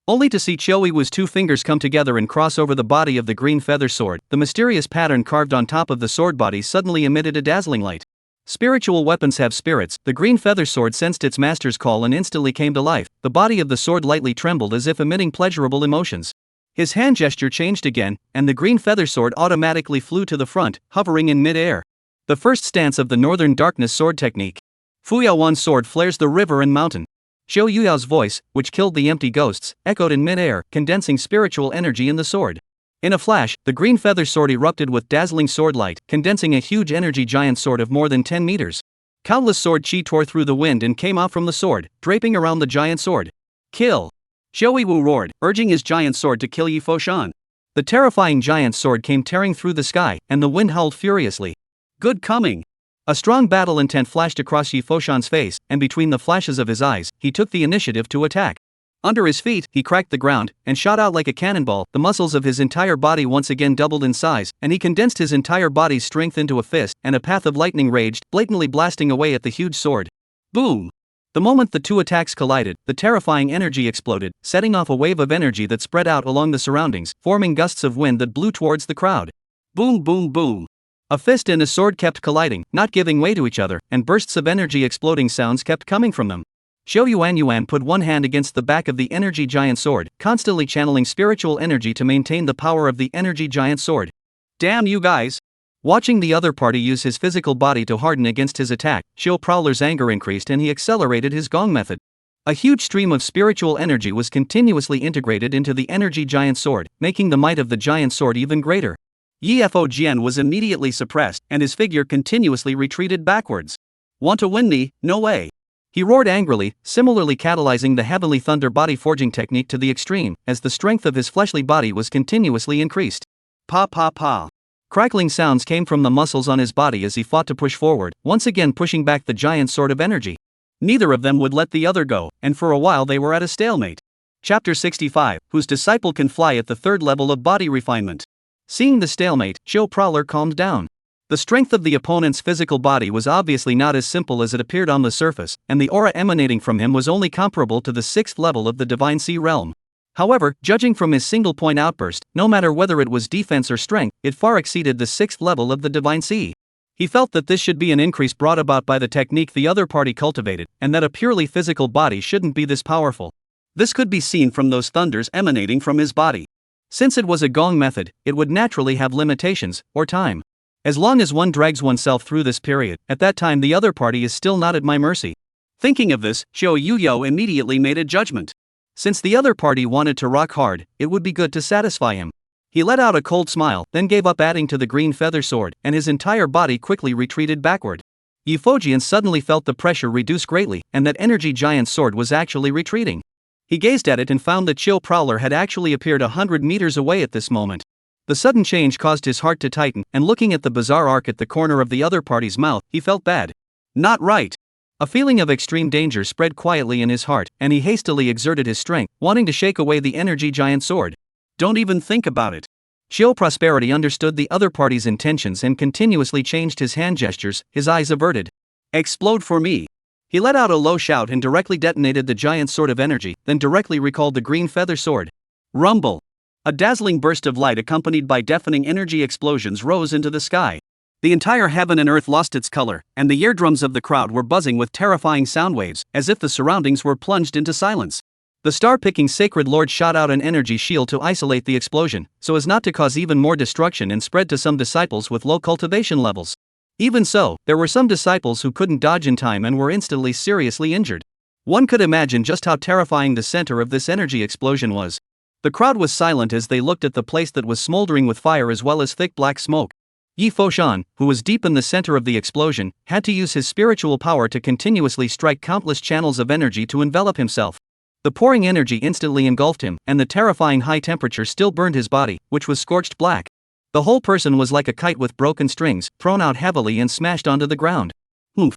Only to see Qiu Yiwu's two fingers come together and cross over the body of the green feather sword. The mysterious pattern carved on top of the sword body suddenly emitted a dazzling light. Spiritual weapons have spirits. The green feather sword sensed its master's call and instantly came to life. The body of the sword lightly trembled as if emitting pleasurable emotions. His hand gesture changed again, and the green feather sword automatically flew to the front, hovering in mid-air. The first stance of the Northern Darkness sword technique. Fuyaowan's sword flares the river and mountain. Zhou Yuyao's voice, which killed the empty ghosts, echoed in mid-air, condensing spiritual energy in the sword. In a flash, the green feather sword erupted with dazzling sword light, condensing a huge energy giant sword of more than 10 meters. Countless sword chi tore through the wind and came off from the sword, draping around the giant sword. Kill! Qiu Yiwu roared, urging his giant sword to kill Yi Foshan. The terrifying giant sword came tearing through the sky, and the wind howled furiously. Good coming! A strong battle intent flashed across Yi Foshan's face, and between the flashes of his eyes, he took the initiative to attack. Under his feet, he cracked the ground, and shot out like a cannonball. The muscles of his entire body once again doubled in size, and he condensed his entire body's strength into a fist, and a path of lightning raged, blatantly blasting away at the huge sword. Boom! The moment the two attacks collided, the terrifying energy exploded, setting off a wave of energy that spread out along the surroundings, forming gusts of wind that blew towards the crowd. Boom, boom, boom. A fist and a sword kept colliding, not giving way to each other, and bursts of energy exploding sounds kept coming from them. Zhou Yuan put one hand against the back of the energy giant sword, constantly channeling spiritual energy to maintain the power of the energy giant sword. Damn you guys! Watching the other party use his physical body to harden against his attack, Xiu Prowler's anger increased and he accelerated his gong method. A huge stream of spiritual energy was continuously integrated into the energy giant sword, making the might of the giant sword even greater. Yi Fojian was immediately suppressed, and his figure continuously retreated backwards. Want to win me? No way! He roared angrily, similarly catalyzing the heavenly thunder body forging technique to the extreme, as the strength of his fleshly body was continuously increased. Pa pa pa. Crackling sounds came from the muscles on his body as he fought to push forward, once again pushing back the giant sword of energy. Neither of them would let the other go, and for a while they were at a stalemate. Chapter 65, whose disciple can fly at the third level of body refinement. Seeing the stalemate, Xiu Prowler calmed down. The strength of the opponent's physical body was obviously not as simple as it appeared on the surface, and the aura emanating from him was only comparable to the 6th level of the Divine Sea realm. However, judging from his single-point outburst, no matter whether it was defense or strength, it far exceeded the 6th level of the Divine Sea. He felt that this should be an increase brought about by the technique the other party cultivated, and that a purely physical body shouldn't be this powerful. This could be seen from those thunders emanating from his body. Since it was a gong method, it would naturally have limitations, or time. As long as one drags oneself through this period, at that time the other party is still not at my mercy. Thinking of this, Xiao Yuyo immediately made a judgment. Since the other party wanted to rock hard, it would be good to satisfy him. He let out a cold smile, then gave up adding to the green feather sword, and his entire body quickly retreated backward. Euphogien suddenly felt the pressure reduce greatly, and that energy giant sword was actually retreating. He gazed at it and found that Chill Prowler had actually appeared 100 meters away at this moment. The sudden change caused his heart to tighten, and looking at the bizarre arc at the corner of the other party's mouth, he felt bad. Not right. A feeling of extreme danger spread quietly in his heart, and he hastily exerted his strength, wanting to shake away the energy giant sword. Don't even think about it. Chill Prosperity understood the other party's intentions and continuously changed his hand gestures, his eyes averted. Explode for me. He let out a low shout and directly detonated the giant sword of energy, then directly recalled the green feather sword. Rumble. A dazzling burst of light accompanied by deafening energy explosions rose into the sky. The entire heaven and earth lost its color, and the eardrums of the crowd were buzzing with terrifying sound waves, as if the surroundings were plunged into silence. The star-picking Sacred Lord shot out an energy shield to isolate the explosion, so as not to cause even more destruction and spread to some disciples with low cultivation levels. Even so, there were some disciples who couldn't dodge in time and were instantly seriously injured. One could imagine just how terrifying the center of this energy explosion was. The crowd was silent as they looked at the place that was smoldering with fire as well as thick black smoke. Yi Foshan, who was deep in the center of the explosion, had to use his spiritual power to continuously strike countless channels of energy to envelop himself. The pouring energy instantly engulfed him, and the terrifying high temperature still burned his body, which was scorched black. The whole person was like a kite with broken strings, thrown out heavily and smashed onto the ground.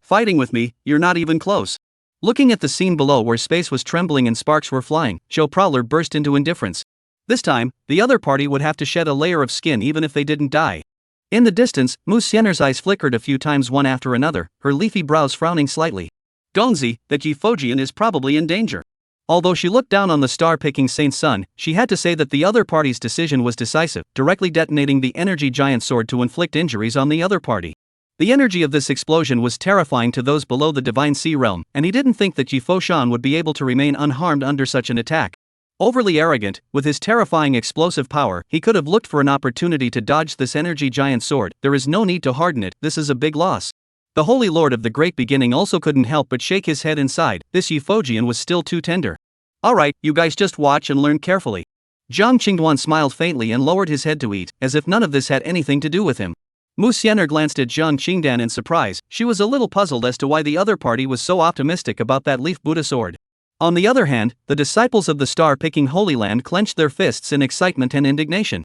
Fighting with me, you're not even close. Looking at the scene below where space was trembling and sparks were flying, Xiao Prowler burst into indifference. This time, the other party would have to shed a layer of skin even if they didn't die. In the distance, Moose Yenner's eyes flickered a few times one after another, her leafy brows frowning slightly. Gonzi, that Euphogien is probably in danger. Although she looked down on the star-picking Saint's son, she had to say that the other party's decision was decisive, directly detonating the energy giant sword to inflict injuries on the other party. The energy of this explosion was terrifying to those below the Divine Sea Realm, and he didn't think that Yifoshan would be able to remain unharmed under such an attack. Overly arrogant, with his terrifying explosive power, he could have looked for an opportunity to dodge this energy giant sword. There is no need to harden it, this is a big loss. The Holy Lord of the Great Beginning also couldn't help but shake his head inside, this Euphogien was still too tender. Alright, you guys just watch and learn carefully. Zhang Qingduan smiled faintly and lowered his head to eat, as if none of this had anything to do with him. Moose Yenner glanced at Zhang Qingdan in surprise. She was a little puzzled as to why the other party was so optimistic about that leaf Buddha sword. On the other hand, the disciples of the star-picking Holy Land clenched their fists in excitement and indignation.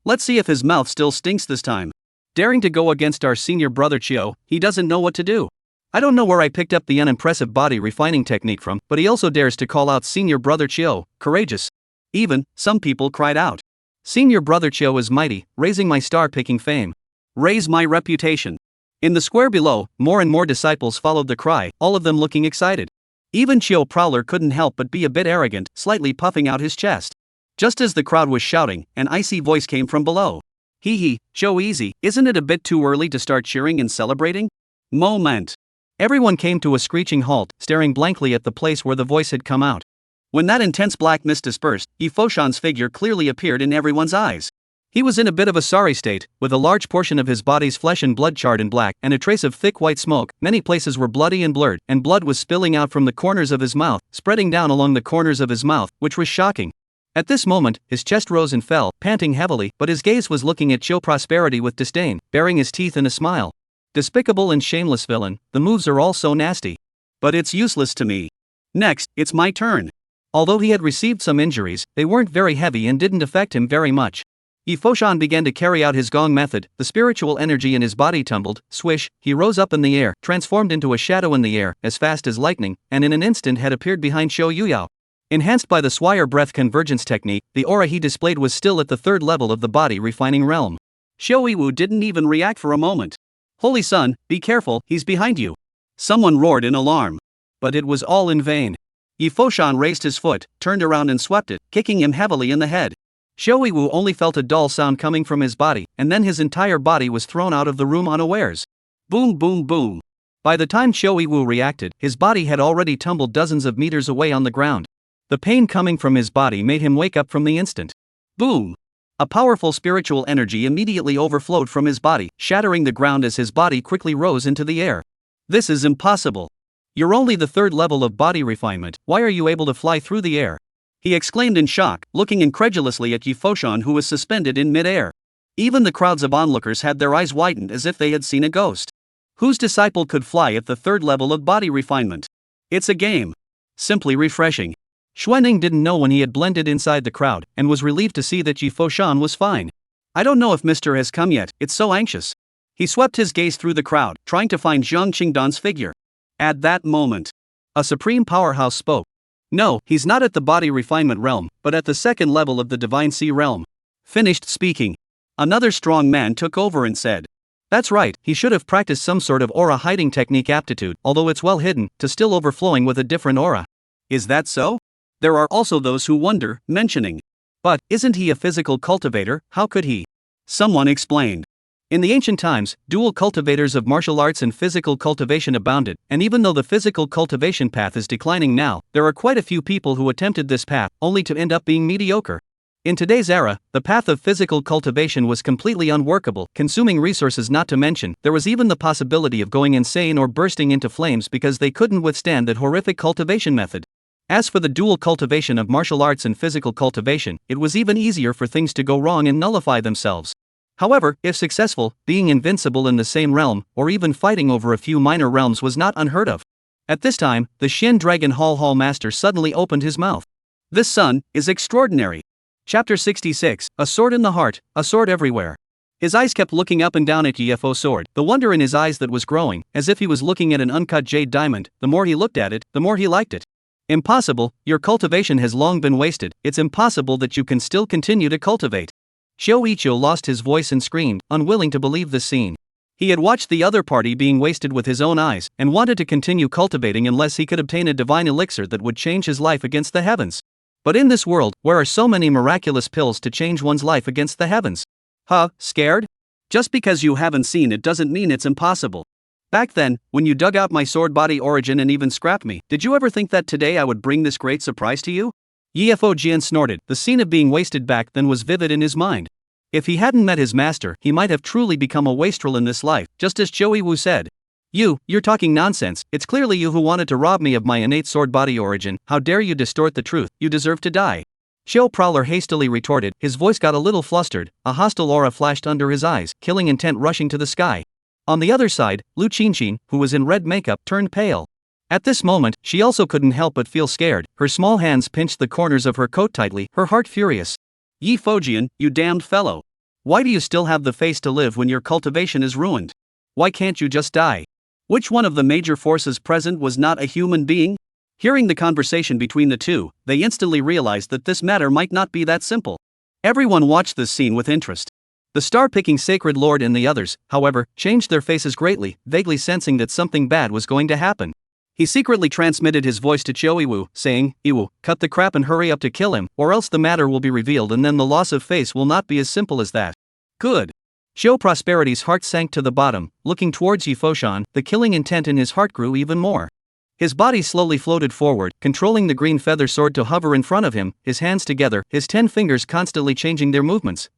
Let's see if his mouth still stinks this time. Daring to go against our senior brother Chio, he doesn't know what to do. I don't know where I picked up the unimpressive body refining technique from, but he also dares to call out senior brother Chio, courageous. Even, some people cried out. Senior brother Chio is mighty, raising my star-picking fame. Raise my reputation. In the square below, more and more disciples followed the cry, all of them looking excited. Even Chio Prowler couldn't help but be a bit arrogant, slightly puffing out his chest. Just as the crowd was shouting, an icy voice came from below. Hee, show easy, isn't it a bit too early to start cheering and celebrating? Moment. Everyone came to a screeching halt, staring blankly at the place where the voice had come out. When that intense black mist dispersed, Yifoshan's figure clearly appeared in everyone's eyes. He was in a bit of a sorry state, with a large portion of his body's flesh and blood charred and black, and a trace of thick white smoke. Many places were bloody and blurred, and blood was spilling out from the corners of his mouth, spreading down along the corners of his mouth, which was shocking. At this moment, his chest rose and fell, panting heavily, but his gaze was looking at Chill Prosperity with disdain, baring his teeth in a smile. Despicable and shameless villain, the moves are all so nasty. But it's useless to me. Next, it's my turn. Although he had received some injuries, they weren't very heavy and didn't affect him very much. Yifoshan began to carry out his gong method, the spiritual energy in his body tumbled, swish, he rose up in the air, transformed into a shadow in the air, as fast as lightning, and in an instant had appeared behind Shou Yuyao. Enhanced by the Swire breath convergence technique, the aura he displayed was still at the third level of the body refining realm. Shou Yiwu didn't even react for a moment. Holy Son, be careful, he's behind you. Someone roared in alarm. But it was all in vain. Yifoshan raised his foot, turned around and swept it, kicking him heavily in the head. Shou Yiwu only felt a dull sound coming from his body, and then his entire body was thrown out of the room unawares. Boom boom boom. By the time Choi Woo reacted, his body had already tumbled dozens of meters away on the ground. The pain coming from his body made him wake up from the instant. Boom! A powerful spiritual energy immediately overflowed from his body, shattering the ground as his body quickly rose into the air. This is impossible. You're only the third level of body refinement, why are you able to fly through the air? He exclaimed in shock, looking incredulously at Yi Foshan, who was suspended in mid-air. Even the crowds of onlookers had their eyes widened as if they had seen a ghost. Whose disciple could fly at the third level of body refinement? It's a game. Simply refreshing. Xuanning didn't know when he had blended inside the crowd, and was relieved to see that Yi Foshan was fine. I don't know if Mr. has come yet, it's so anxious. He swept his gaze through the crowd, trying to find Zhang Qingdan's figure. At that moment, a supreme powerhouse spoke. No, he's not at the body refinement realm, but at the second level of the divine sea realm. Finished speaking. Another strong man took over and said, that's right, he should have practiced some sort of aura hiding technique aptitude, although it's well hidden, to still overflowing with a different aura. Is that so? There are also those who wonder, mentioning. But, isn't he a physical cultivator, how could he? Someone explained. In the ancient times, dual cultivators of martial arts and physical cultivation abounded, and even though the physical cultivation path is declining now, there are quite a few people who attempted this path, only to end up being mediocre. In today's era, the path of physical cultivation was completely unworkable, consuming resources, not to mention, there was even the possibility of going insane or bursting into flames because they couldn't withstand that horrific cultivation method. As for the dual cultivation of martial arts and physical cultivation, it was even easier for things to go wrong and nullify themselves. However, if successful, being invincible in the same realm, or even fighting over a few minor realms was not unheard of. At this time, the Shin Dragon Hall Master suddenly opened his mouth. This son is extraordinary. Chapter 66, A Sword in the Heart, A Sword Everywhere. His eyes kept looking up and down at UFO sword, the wonder in his eyes that was growing, as if he was looking at an uncut jade diamond. The more he looked at it, the more he liked it. Impossible, your cultivation has long been wasted, it's impossible that you can still continue to cultivate. Xiao Ichio lost his voice and screamed, unwilling to believe this scene. He had watched the other party being wasted with his own eyes, and wanted to continue cultivating unless he could obtain a divine elixir that would change his life against the heavens. But in this world, where are so many miraculous pills to change one's life against the heavens? Huh, scared? Just because you haven't seen it doesn't mean it's impossible. Back then, when you dug out my sword body origin and even scrapped me, did you ever think that today I would bring this great surprise to you? Yefo Jian snorted. The scene of being wasted back then was vivid in his mind. If he hadn't met his master, he might have truly become a wastrel in this life, just as Joey Wu said. You're talking nonsense, it's clearly you who wanted to rob me of my innate sword body origin, how dare you distort the truth, you deserve to die. Xiao Prowler hastily retorted, his voice got a little flustered, a hostile aura flashed under his eyes, killing intent rushing to the sky. On the other side, Lu Qinshin, who was in red makeup, turned pale. At this moment, she also couldn't help but feel scared, her small hands pinched the corners of her coat tightly, her heart furious. Yi Fojian, you damned fellow. Why do you still have the face to live when your cultivation is ruined? Why can't you just die? Which one of the major forces present was not a human being? Hearing the conversation between the two, they instantly realized that this matter might not be that simple. Everyone watched this scene with interest. The star-picking Sacred Lord and the others, however, changed their faces greatly, vaguely sensing that something bad was going to happen. He secretly transmitted his voice to Choi-Wu, saying, Iwu, cut the crap and hurry up to kill him, or else the matter will be revealed and then the loss of face will not be as simple as that. Good. Xiao Prosperity's heart sank to the bottom, looking towards Yi Foshan, the killing intent in his heart grew even more. His body slowly floated forward, controlling the green feather sword to hover in front of him, his hands together, his 10 fingers constantly changing their movements.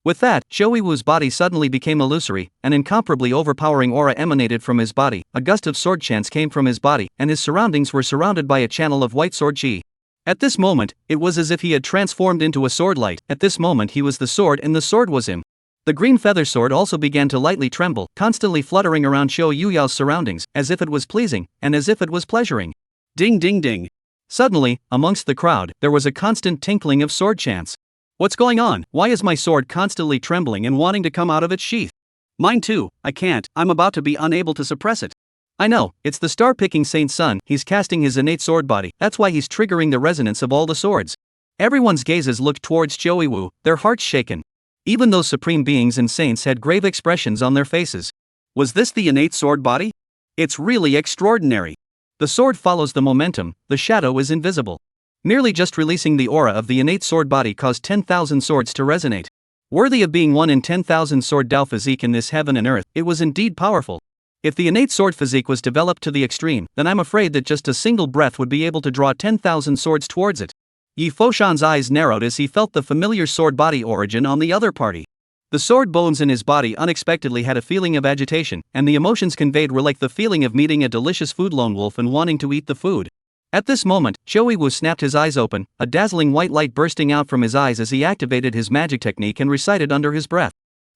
With that, Xiao-Wu's body suddenly became illusory, an incomparably overpowering aura emanated from his body, a gust of sword chants came from his body, and his surroundings were surrounded by a channel of white sword chi. At this moment, it was as if he had transformed into a sword light, at this moment he was the sword and the sword was him. The green feather sword also began to lightly tremble, constantly fluttering around Xiao Yuyao's surroundings, as if it was pleasing, and as if it was pleasuring. Ding ding ding. Suddenly, amongst the crowd, there was a constant tinkling of sword chants. What's going on? Why is my sword constantly trembling and wanting to come out of its sheath? Mine too, I can't, I'm about to be unable to suppress it. I know, it's the star-picking saint's son, he's casting his innate sword body, that's why he's triggering the resonance of all the swords. Everyone's gazes looked towards Joey Wu, their hearts shaken. Even those supreme beings and saints had grave expressions on their faces. Was this the innate sword body? It's really extraordinary. The sword follows the momentum, the shadow is invisible. Merely just releasing the aura of the innate sword body caused 10,000 swords to resonate. Worthy of being one in 10,000 sword Dao physique in this heaven and earth, it was indeed powerful. If the innate sword physique was developed to the extreme, then I'm afraid that just a single breath would be able to draw 10,000 swords towards it. Yi Foshan's eyes narrowed as he felt the familiar sword body origin on the other party. The sword bones in his body unexpectedly had a feeling of agitation, and the emotions conveyed were like the feeling of meeting a delicious food lone wolf and wanting to eat the food. At this moment, Choi-Woo snapped his eyes open, a dazzling white light bursting out from his eyes as he activated his magic technique and recited under his breath.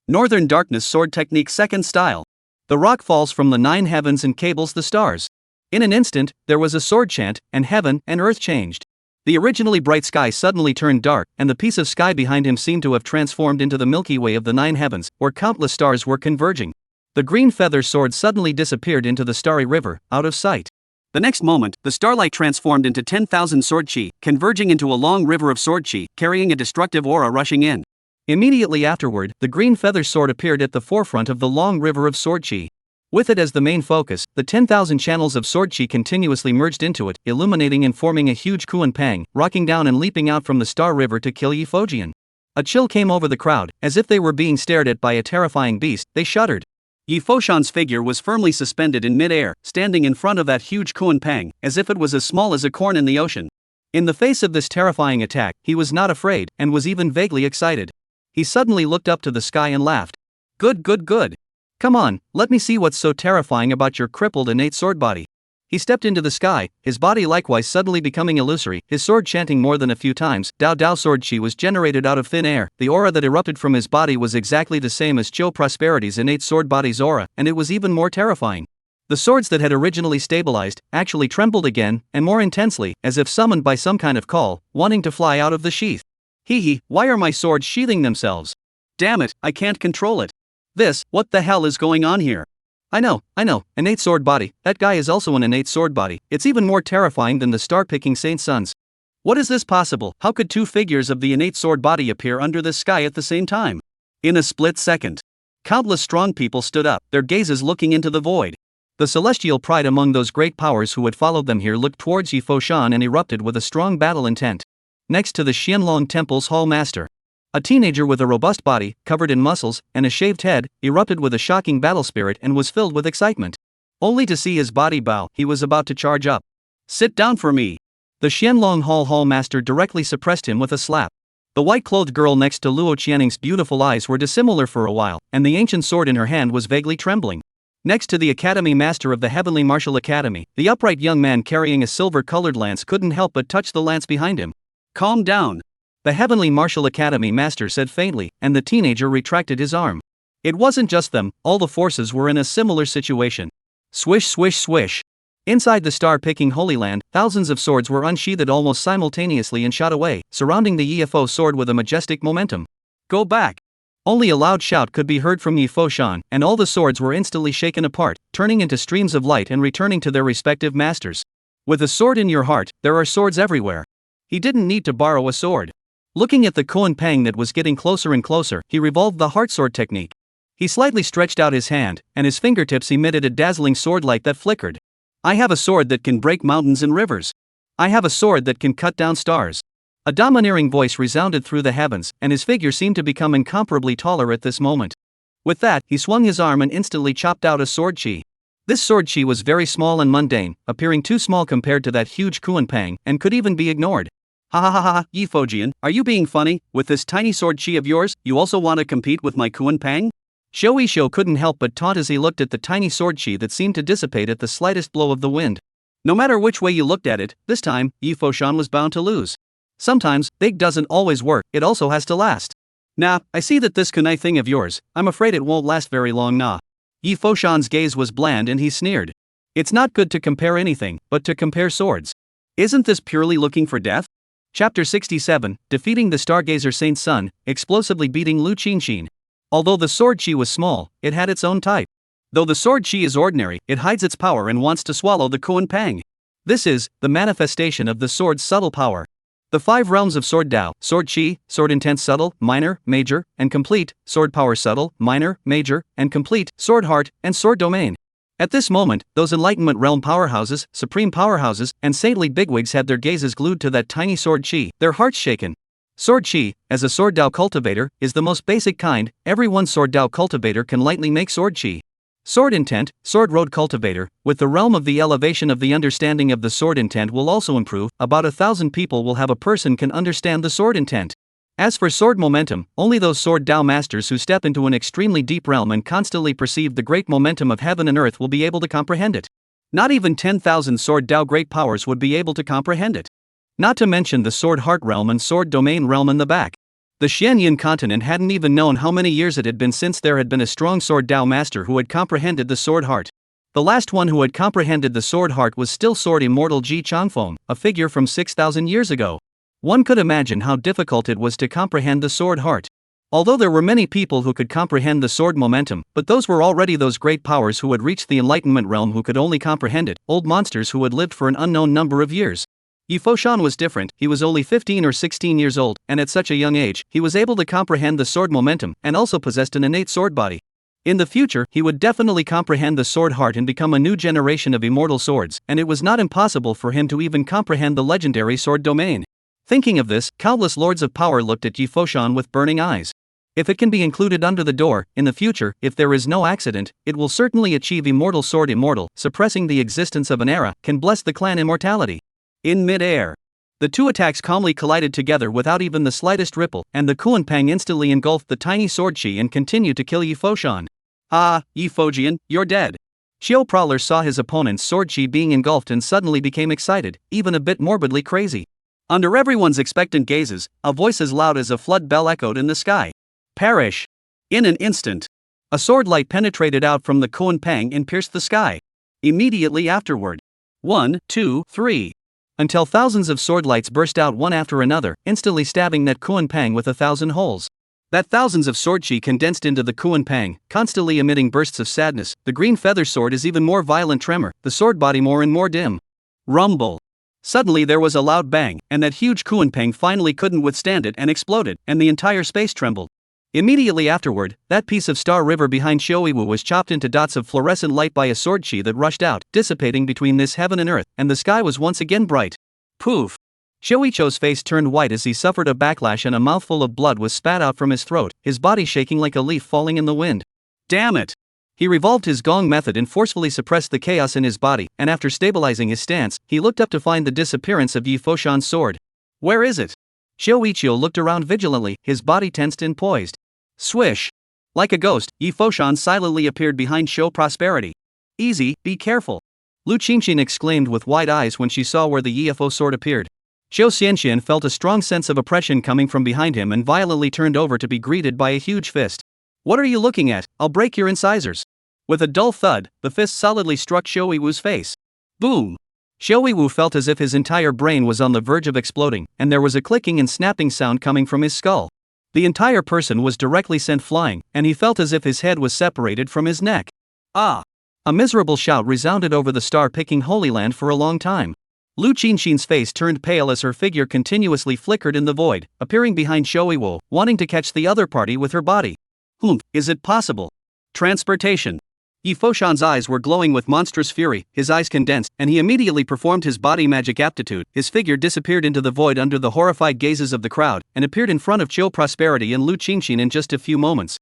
Northern Darkness Sword Technique Second Style. The rock falls from the 9 heavens and cables the stars. In an instant, there was a sword chant, and heaven and earth changed. The originally bright sky suddenly turned dark, and the piece of sky behind him seemed to have transformed into the Milky Way of the 9 heavens, where countless stars were converging. The green feather sword suddenly disappeared into the starry river, out of sight. The next moment, the starlight transformed into 10,000 sword chi, converging into a long river of sword chi, carrying a destructive aura rushing in. Immediately afterward, the green feather sword appeared at the forefront of the long river of sword chi. With it as the main focus, the 10,000 channels of sword chi continuously merged into it, illuminating and forming a huge Kuan Pang, rocking down and leaping out from the star river to kill Yi Fojian. A chill came over the crowd, as if they were being stared at by a terrifying beast. They shuddered. Yi Foshan's figure was firmly suspended in mid-air, standing in front of that huge Kuan Pang, as if it was as small as a corn in the ocean. In the face of this terrifying attack, he was not afraid, and was even vaguely excited. He suddenly looked up to the sky and laughed. Good, good, good. Come on, let me see what's so terrifying about your crippled innate sword body. He stepped into the sky, his body likewise suddenly becoming illusory, his sword chanting more than a few times. Dao Dao sword chi was generated out of thin air. The aura that erupted from his body was exactly the same as Cho Prosperity's innate sword body's aura, and it was even more terrifying. The swords that had originally stabilized actually trembled again, and more intensely, as if summoned by some kind of call, wanting to fly out of the sheath. Hee, why are my swords sheathing themselves? Damn it, I can't control it. What the hell is going on here? I know, innate sword body, that guy is also an innate sword body. It's even more terrifying than the star-picking saint sons. What is this possible? How could 2 figures of the innate sword body appear under the sky at the same time? In a split second, countless strong people stood up, their gazes looking into the void. The celestial pride among those great powers who had followed them here looked towards Yi Foshan and erupted with a strong battle intent. Next to the Xianlong Temple's Hall Master, a teenager with a robust body, covered in muscles, and a shaved head, erupted with a shocking battle spirit and was filled with excitement. Only to see his body bow, he was about to charge up. Sit down for me. The Xianlong Hall Master directly suppressed him with a slap. The white-clothed girl next to Luo Qianning's beautiful eyes were dissimilar for a while, and the ancient sword in her hand was vaguely trembling. Next to the Academy Master of the Heavenly Martial Academy, the upright young man carrying a silver-colored lance couldn't help but touch the lance behind him. Calm down. The Heavenly Martial Academy Master said faintly, and the teenager retracted his arm. It wasn't just them, all the forces were in a similar situation. Swish, swish, swish. Inside the star-picking Holy Land, thousands of swords were unsheathed almost simultaneously and shot away, surrounding the Yi-Fo sword with a majestic momentum. Go back. Only a loud shout could be heard from Yi Foshan, and all the swords were instantly shaken apart, turning into streams of light and returning to their respective masters. With a sword in your heart, there are swords everywhere. He didn't need to borrow a sword. Looking at the Kuan Pang that was getting closer and closer, he revolved the heart sword technique. He slightly stretched out his hand, and his fingertips emitted a dazzling sword light that flickered. I have a sword that can break mountains and rivers. I have a sword that can cut down stars. A domineering voice resounded through the heavens, and his figure seemed to become incomparably taller at this moment. With that, he swung his arm and instantly chopped out a sword chi. This sword chi was very small and mundane, appearing too small compared to that huge Kuan Pang, and could even be ignored. Ha, Yi Fojian, are you being funny? With this tiny sword chi of yours, you also want to compete with my Kuan Pang? Shou couldn't help but taunt as he looked at the tiny sword chi that seemed to dissipate at the slightest blow of the wind. No matter which way you looked at it, this time, Yi Foshan was bound to lose. Sometimes, big doesn't always work, it also has to last. Nah, I see that this kunai thing of yours, I'm afraid it won't last very long nah. Yi Foshan's gaze was bland and he sneered. It's not good to compare anything, but to compare swords. Isn't this purely looking for death? Chapter 67, Defeating the Stargazer Saint's Son, explosively beating Lu Qinshin. Although the sword chi was small, it had its own type. Though the sword chi is ordinary, it hides its power and wants to swallow the Kuan Pang. This is the manifestation of the sword's subtle power. The 5 realms of sword Dao, sword chi, sword intense subtle, minor, major, and complete, sword power subtle, minor, major, and complete, sword heart, and sword domain. At this moment, those Enlightenment realm powerhouses, supreme powerhouses, and saintly bigwigs had their gazes glued to that tiny sword chi, their hearts shaken. Sword chi, as a sword Dao cultivator, is the most basic kind. Every one sword Dao cultivator can lightly make sword chi. Sword intent, Sword Road Cultivator. With the realm of the elevation of the understanding of the sword intent will also improve. About 1,000 people will have a person can understand the sword intent. As for sword momentum, only those sword Tao masters who step into an extremely deep realm and constantly perceive the great momentum of heaven and earth will be able to comprehend it. Not even 10,000 sword Tao great powers would be able to comprehend it. Not to mention the sword heart realm and sword domain realm in the back. The Xianyin continent hadn't even known how many years it had been since there had been a strong sword Tao master who had comprehended the sword heart. The last one who had comprehended the sword heart was still sword Immortal Ji Changfeng, a figure from 6,000 years ago. One could imagine how difficult it was to comprehend the sword heart. Although there were many people who could comprehend the sword momentum, but those were already those great powers who had reached the enlightenment realm who could only comprehend it, old monsters who had lived for an unknown number of years. Yi Foshan was different. He was only 15 or 16 years old, and at such a young age, he was able to comprehend the sword momentum, and also possessed an innate sword body. In the future, he would definitely comprehend the sword heart and become a new generation of immortal swords, and it was not impossible for him to even comprehend the legendary sword domain. Thinking of this, countless lords of power looked at Yi Foshan with burning eyes. If it can be included under the door, in the future, if there is no accident, it will certainly achieve immortal sword immortal, suppressing the existence of an era, can bless the clan immortality. In mid-air, the two attacks calmly collided together without even the slightest ripple, and the Kuanpang instantly engulfed the tiny sword chi and continued to kill Yi Foshan. Ah, Yi Fojian, you're dead. Xiao Prowler saw his opponent's sword chi being engulfed and suddenly became excited, even a bit morbidly crazy. Under everyone's expectant gazes, a voice as loud as a flood bell echoed in the sky. Perish! In an instant, a sword light penetrated out from the Kuanpang and pierced the sky. Immediately afterward, 1, 2, 3. Until thousands of sword lights burst out one after another, instantly stabbing that Kuanpang with 1,000 holes. That thousands of sword chi condensed into the Kuanpang, constantly emitting bursts of sadness. The green feather sword is even more violent tremor, the sword body more and more dim. Rumble. Suddenly there was a loud bang, and that huge Kuanpang finally couldn't withstand it and exploded, and the entire space trembled. Immediately afterward, that piece of Star River behind Shoiwu was chopped into dots of fluorescent light by a sword chi that rushed out, dissipating between this heaven and earth, and the sky was once again bright. Poof! Shoicho's face turned white as he suffered a backlash and a mouthful of blood was spat out from his throat, his body shaking like a leaf falling in the wind. Damn it! He revolved his gong method and forcefully suppressed the chaos in his body, and after stabilizing his stance, he looked up to find the disappearance of Yi Foshan's sword. Where is it? Shoicho looked around vigilantly, his body tensed and poised. Swish! Like a ghost, Yi Foshan silently appeared behind Show Prosperity. Easy, be careful. Lu Qingxin exclaimed with wide eyes when she saw where the Yifo sword appeared. Xiao Xianxian felt a strong sense of oppression coming from behind him and violently turned over to be greeted by a huge fist. What are you looking at? I'll break your incisors. With a dull thud, the fist solidly struck Shoiwu's face. Boom! Shoiwu felt as if his entire brain was on the verge of exploding, and there was a clicking and snapping sound coming from his skull. The entire person was directly sent flying, and he felt as if his head was separated from his neck. Ah! A miserable shout resounded over the star-picking Holy Land for a long time. Lu Qingxin's face turned pale as her figure continuously flickered in the void, appearing behind Shoiwu, wanting to catch the other party with her body. Is it possible? Transportation. Yi Foshan's eyes were glowing with monstrous fury, his eyes condensed, and he immediately performed his body magic aptitude. His figure disappeared into the void under the horrified gazes of the crowd, and appeared in front of Chiu Prosperity and Lu Qingxin in just a few moments.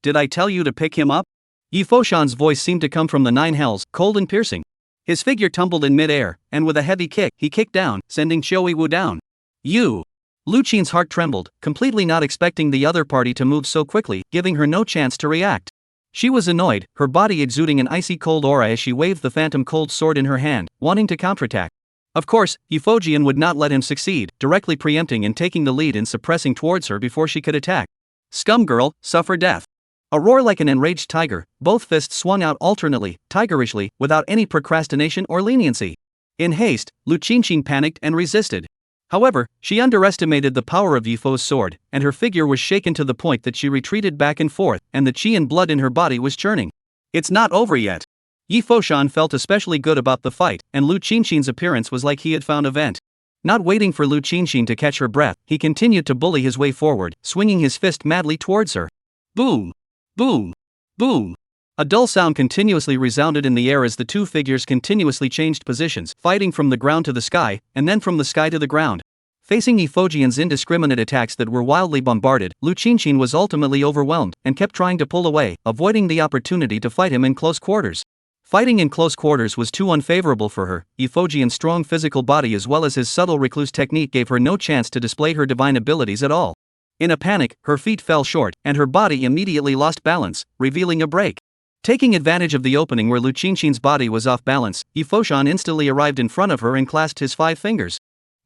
Did I tell you to pick him up? Yi Foshan's voice seemed to come from the nine hells, cold and piercing. His figure tumbled in mid-air, and with a heavy kick, he kicked down, sending Shoiwu down. You! Lu Qing's heart trembled, completely not expecting the other party to move so quickly, giving her no chance to react. She was annoyed, her body exuding an icy cold aura as she waved the phantom cold sword in her hand, wanting to counterattack. Of course, Euphorian would not let him succeed, directly preempting and taking the lead in suppressing towards her before she could attack. Scum girl, suffer death. A roar like an enraged tiger, both fists swung out alternately, tigerishly, without any procrastination or leniency. In haste, Lu Qingxin panicked and resisted. However, she underestimated the power of Yifo's sword, and her figure was shaken to the point that she retreated back and forth, and the qi and blood in her body was churning. It's not over yet. Yi Foshan felt especially good about the fight, and Lu Qingxin's appearance was like he had found a vent. Not waiting for Lu Qingxin to catch her breath, he continued to bully his way forward, swinging his fist madly towards her. Boom! Boom! Boom! A dull sound continuously resounded in the air as the two figures continuously changed positions, fighting from the ground to the sky, and then from the sky to the ground. Facing Yifojian's indiscriminate attacks that were wildly bombarded, Lu Qinshin was ultimately overwhelmed and kept trying to pull away, avoiding the opportunity to fight him in close quarters. Fighting in close quarters was too unfavorable for her. Yifojian's strong physical body as well as his subtle recluse technique gave her no chance to display her divine abilities at all. In a panic, her feet fell short, and her body immediately lost balance, revealing a break. Taking advantage of the opening where Lu Qinshin's body was off balance, Yifoshan instantly arrived in front of her and clasped his 5 fingers.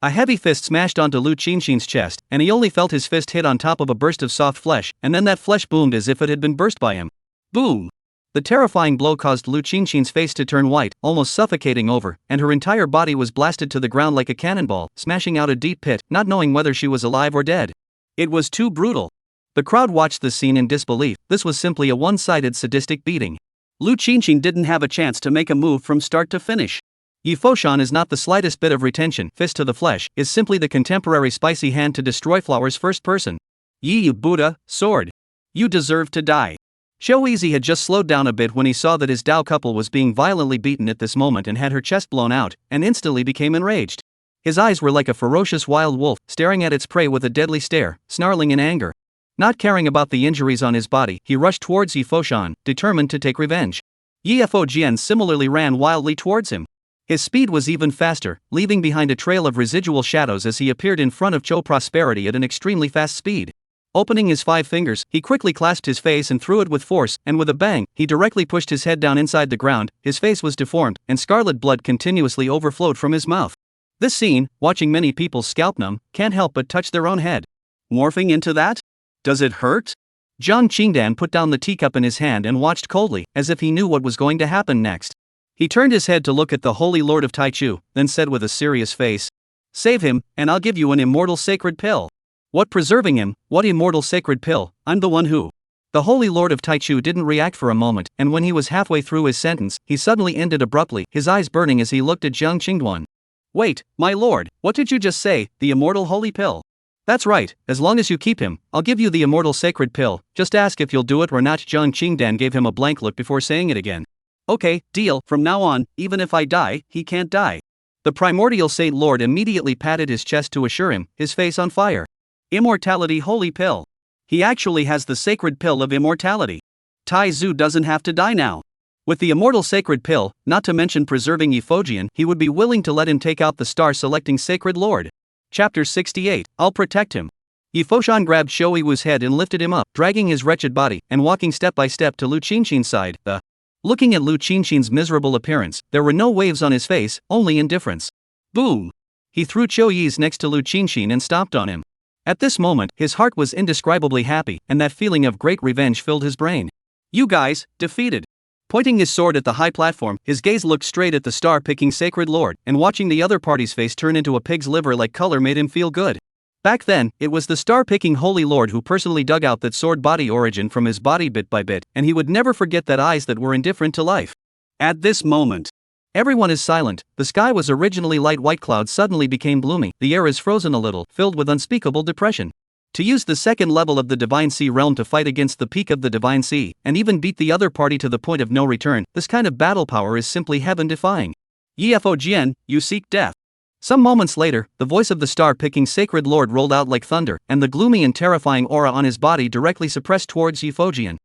A heavy fist smashed onto Lu Qinshin's chest, and he only felt his fist hit on top of a burst of soft flesh, and then that flesh boomed as if it had been burst by him. Boom! The terrifying blow caused Lu Qinshin's face to turn white, almost suffocating over, and her entire body was blasted to the ground like a cannonball, smashing out a deep pit, not knowing whether she was alive or dead. It was too brutal. The crowd watched the scene in disbelief. This was simply a one-sided sadistic beating. Lu Qinshin didn't have a chance to make a move from start to finish. Yifoshan is not the slightest bit of retention. Fist to the flesh is simply the contemporary spicy hand to destroy flowers first person. You Buddha, sword. You deserve to die. Shoeizi had just slowed down a bit when he saw that his Dao couple was being violently beaten at this moment and had her chest blown out, and instantly became enraged. His eyes were like a ferocious wild wolf, staring at its prey with a deadly stare, snarling in anger. Not caring about the injuries on his body, he rushed towards Yifoshan, determined to take revenge. Yifojian similarly ran wildly towards him. His speed was even faster, leaving behind a trail of residual shadows as he appeared in front of Cho Prosperity at an extremely fast speed. Opening his 5 fingers, he quickly clasped his face and threw it with force, and with a bang, he directly pushed his head down inside the ground. His face was deformed, and scarlet blood continuously overflowed from his mouth. This scene, watching many people scalp numb, can't help but touch their own head. Morphing into that? Does it hurt? Zhang Qingdan put down the teacup in his hand and watched coldly, as if he knew what was going to happen next. He turned his head to look at the Holy Lord of Taichu, then said with a serious face, "Save him, and I'll give you an immortal sacred pill." "What preserving him? What immortal sacred pill? I'm the one who..." The Holy Lord of Taichu didn't react for a moment, and when he was halfway through his sentence, he suddenly ended abruptly, his eyes burning as he looked at Zhang Qingduan. "Wait, my lord, what did you just say, the immortal holy pill?" "That's right, as long as you keep him, I'll give you the immortal sacred pill, just ask if you'll do it or not." Zhang Qingdan gave him a blank look before saying it again. "Okay, deal, from now on, even if I die, he can't die." The primordial Saint Lord immediately patted his chest to assure him, his face on fire. "Immortality holy pill. He actually has the sacred pill of immortality. Tai Zu doesn't have to die now. With the immortal sacred pill, not to mention preserving Yifojian, he would be willing to let him take out the star-selecting sacred lord." Chapter 68, I'll protect him. Yifoshan grabbed Shoiwu's head and lifted him up, dragging his wretched body, and walking step by step to Lu Qinshin's side. Looking at Lu Qinshin's miserable appearance, there were no waves on his face, only indifference. Boom! He threw Choyi's next to Lu Qinshin and stomped on him. At this moment, his heart was indescribably happy, and that feeling of great revenge filled his brain. "You guys, defeated." Pointing his sword at the high platform, his gaze looked straight at the star-picking sacred lord, and watching the other party's face turn into a pig's liver-like color made him feel good. Back then, it was the star-picking holy lord who personally dug out that sword body origin from his body bit by bit, and he would never forget that eyes that were indifferent to life. At this moment, everyone is silent. The sky was originally light white clouds suddenly became gloomy, the air is frozen a little, filled with unspeakable depression. To use the second level of the Divine Sea realm to fight against the peak of the Divine Sea, and even beat the other party to the point of no return, this kind of battle power is simply heaven-defying. Yifojian, you seek death. Some moments later, the voice of the star-picking sacred lord rolled out like thunder, and the gloomy and terrifying aura on his body directly suppressed towards Yifojian.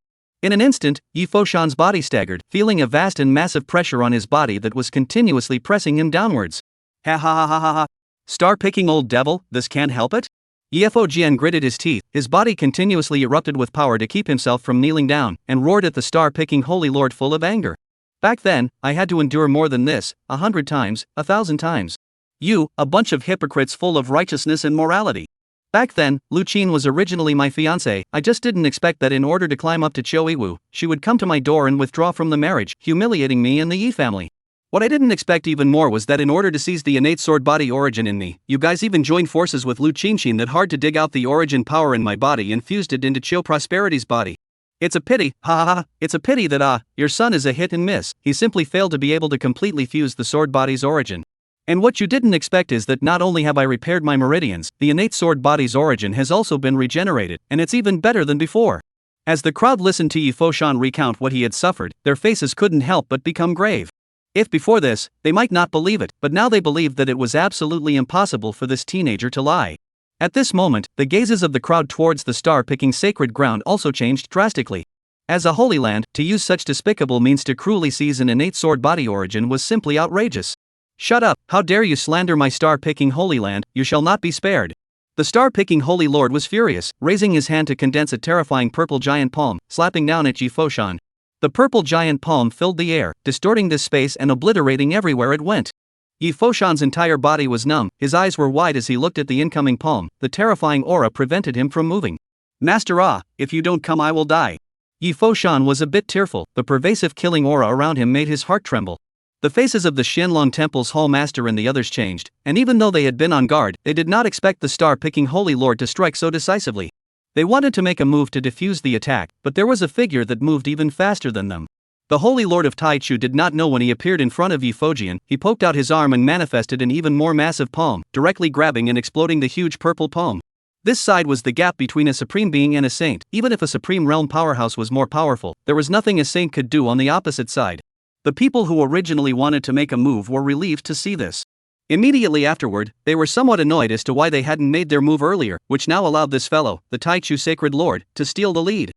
In an instant, Yifoshan's body staggered, feeling a vast and massive pressure on his body that was continuously pressing him downwards. Ha ha ha ha ha ha. Star-picking old devil, this can't help it? Yifojian gritted his teeth, his body continuously erupted with power to keep himself from kneeling down, and roared at the star-picking holy lord full of anger. Back then, I had to endure more than this, 100 times, 1,000 times. You, a bunch of hypocrites full of righteousness and morality. Back then, Lu Qin was originally my fiancée. I just didn't expect that in order to climb up to Choiwu, she would come to my door and withdraw from the marriage, humiliating me and the Yi family. What I didn't expect even more was that in order to seize the innate sword body origin in me, you guys even joined forces with Lu Qinshin that hard to dig out the origin power in my body and fused it into Cho Prosperity's body. It's a pity, ha ha ha, it's a pity that your son is a hit and miss. He simply failed to be able to completely fuse the sword body's origin. And what you didn't expect is that not only have I repaired my meridians, the innate sword body's origin has also been regenerated, and it's even better than before. As the crowd listened to Yifoshan recount what he had suffered, their faces couldn't help but become grave. If before this, they might not believe it, but now they believed that it was absolutely impossible for this teenager to lie. At this moment, the gazes of the crowd towards the star-picking sacred ground also changed drastically. As a holy land, to use such despicable means to cruelly seize an innate sword body origin was simply outrageous. Shut up, how dare you slander my star-picking holy land, you shall not be spared. The star-picking holy lord was furious, raising his hand to condense a terrifying purple giant palm, slapping down at Yi Foshan. The purple giant palm filled the air, distorting this space and obliterating everywhere it went. Yi Foshan's entire body was numb, his eyes were wide as he looked at the incoming palm, the terrifying aura prevented him from moving. Master Ah, if you don't come I will die. Yi Foshan was a bit tearful, the pervasive killing aura around him made his heart tremble. The faces of the Shenlong Temple's Hall Master and the others changed, and even though they had been on guard, they did not expect the star-picking Holy Lord to strike so decisively. They wanted to make a move to defuse the attack, but there was a figure that moved even faster than them. The Holy Lord of Taichu did not know when he appeared in front of Yi Fojian, he poked out his arm and manifested an even more massive palm, directly grabbing and exploding the huge purple palm. This side was the gap between a supreme being and a saint. Even if a supreme realm powerhouse was more powerful, there was nothing a saint could do on the opposite side. The people who originally wanted to make a move were relieved to see this. Immediately afterward, they were somewhat annoyed as to why they hadn't made their move earlier, which now allowed this fellow, the Taichu Sacred Lord, to steal the lead.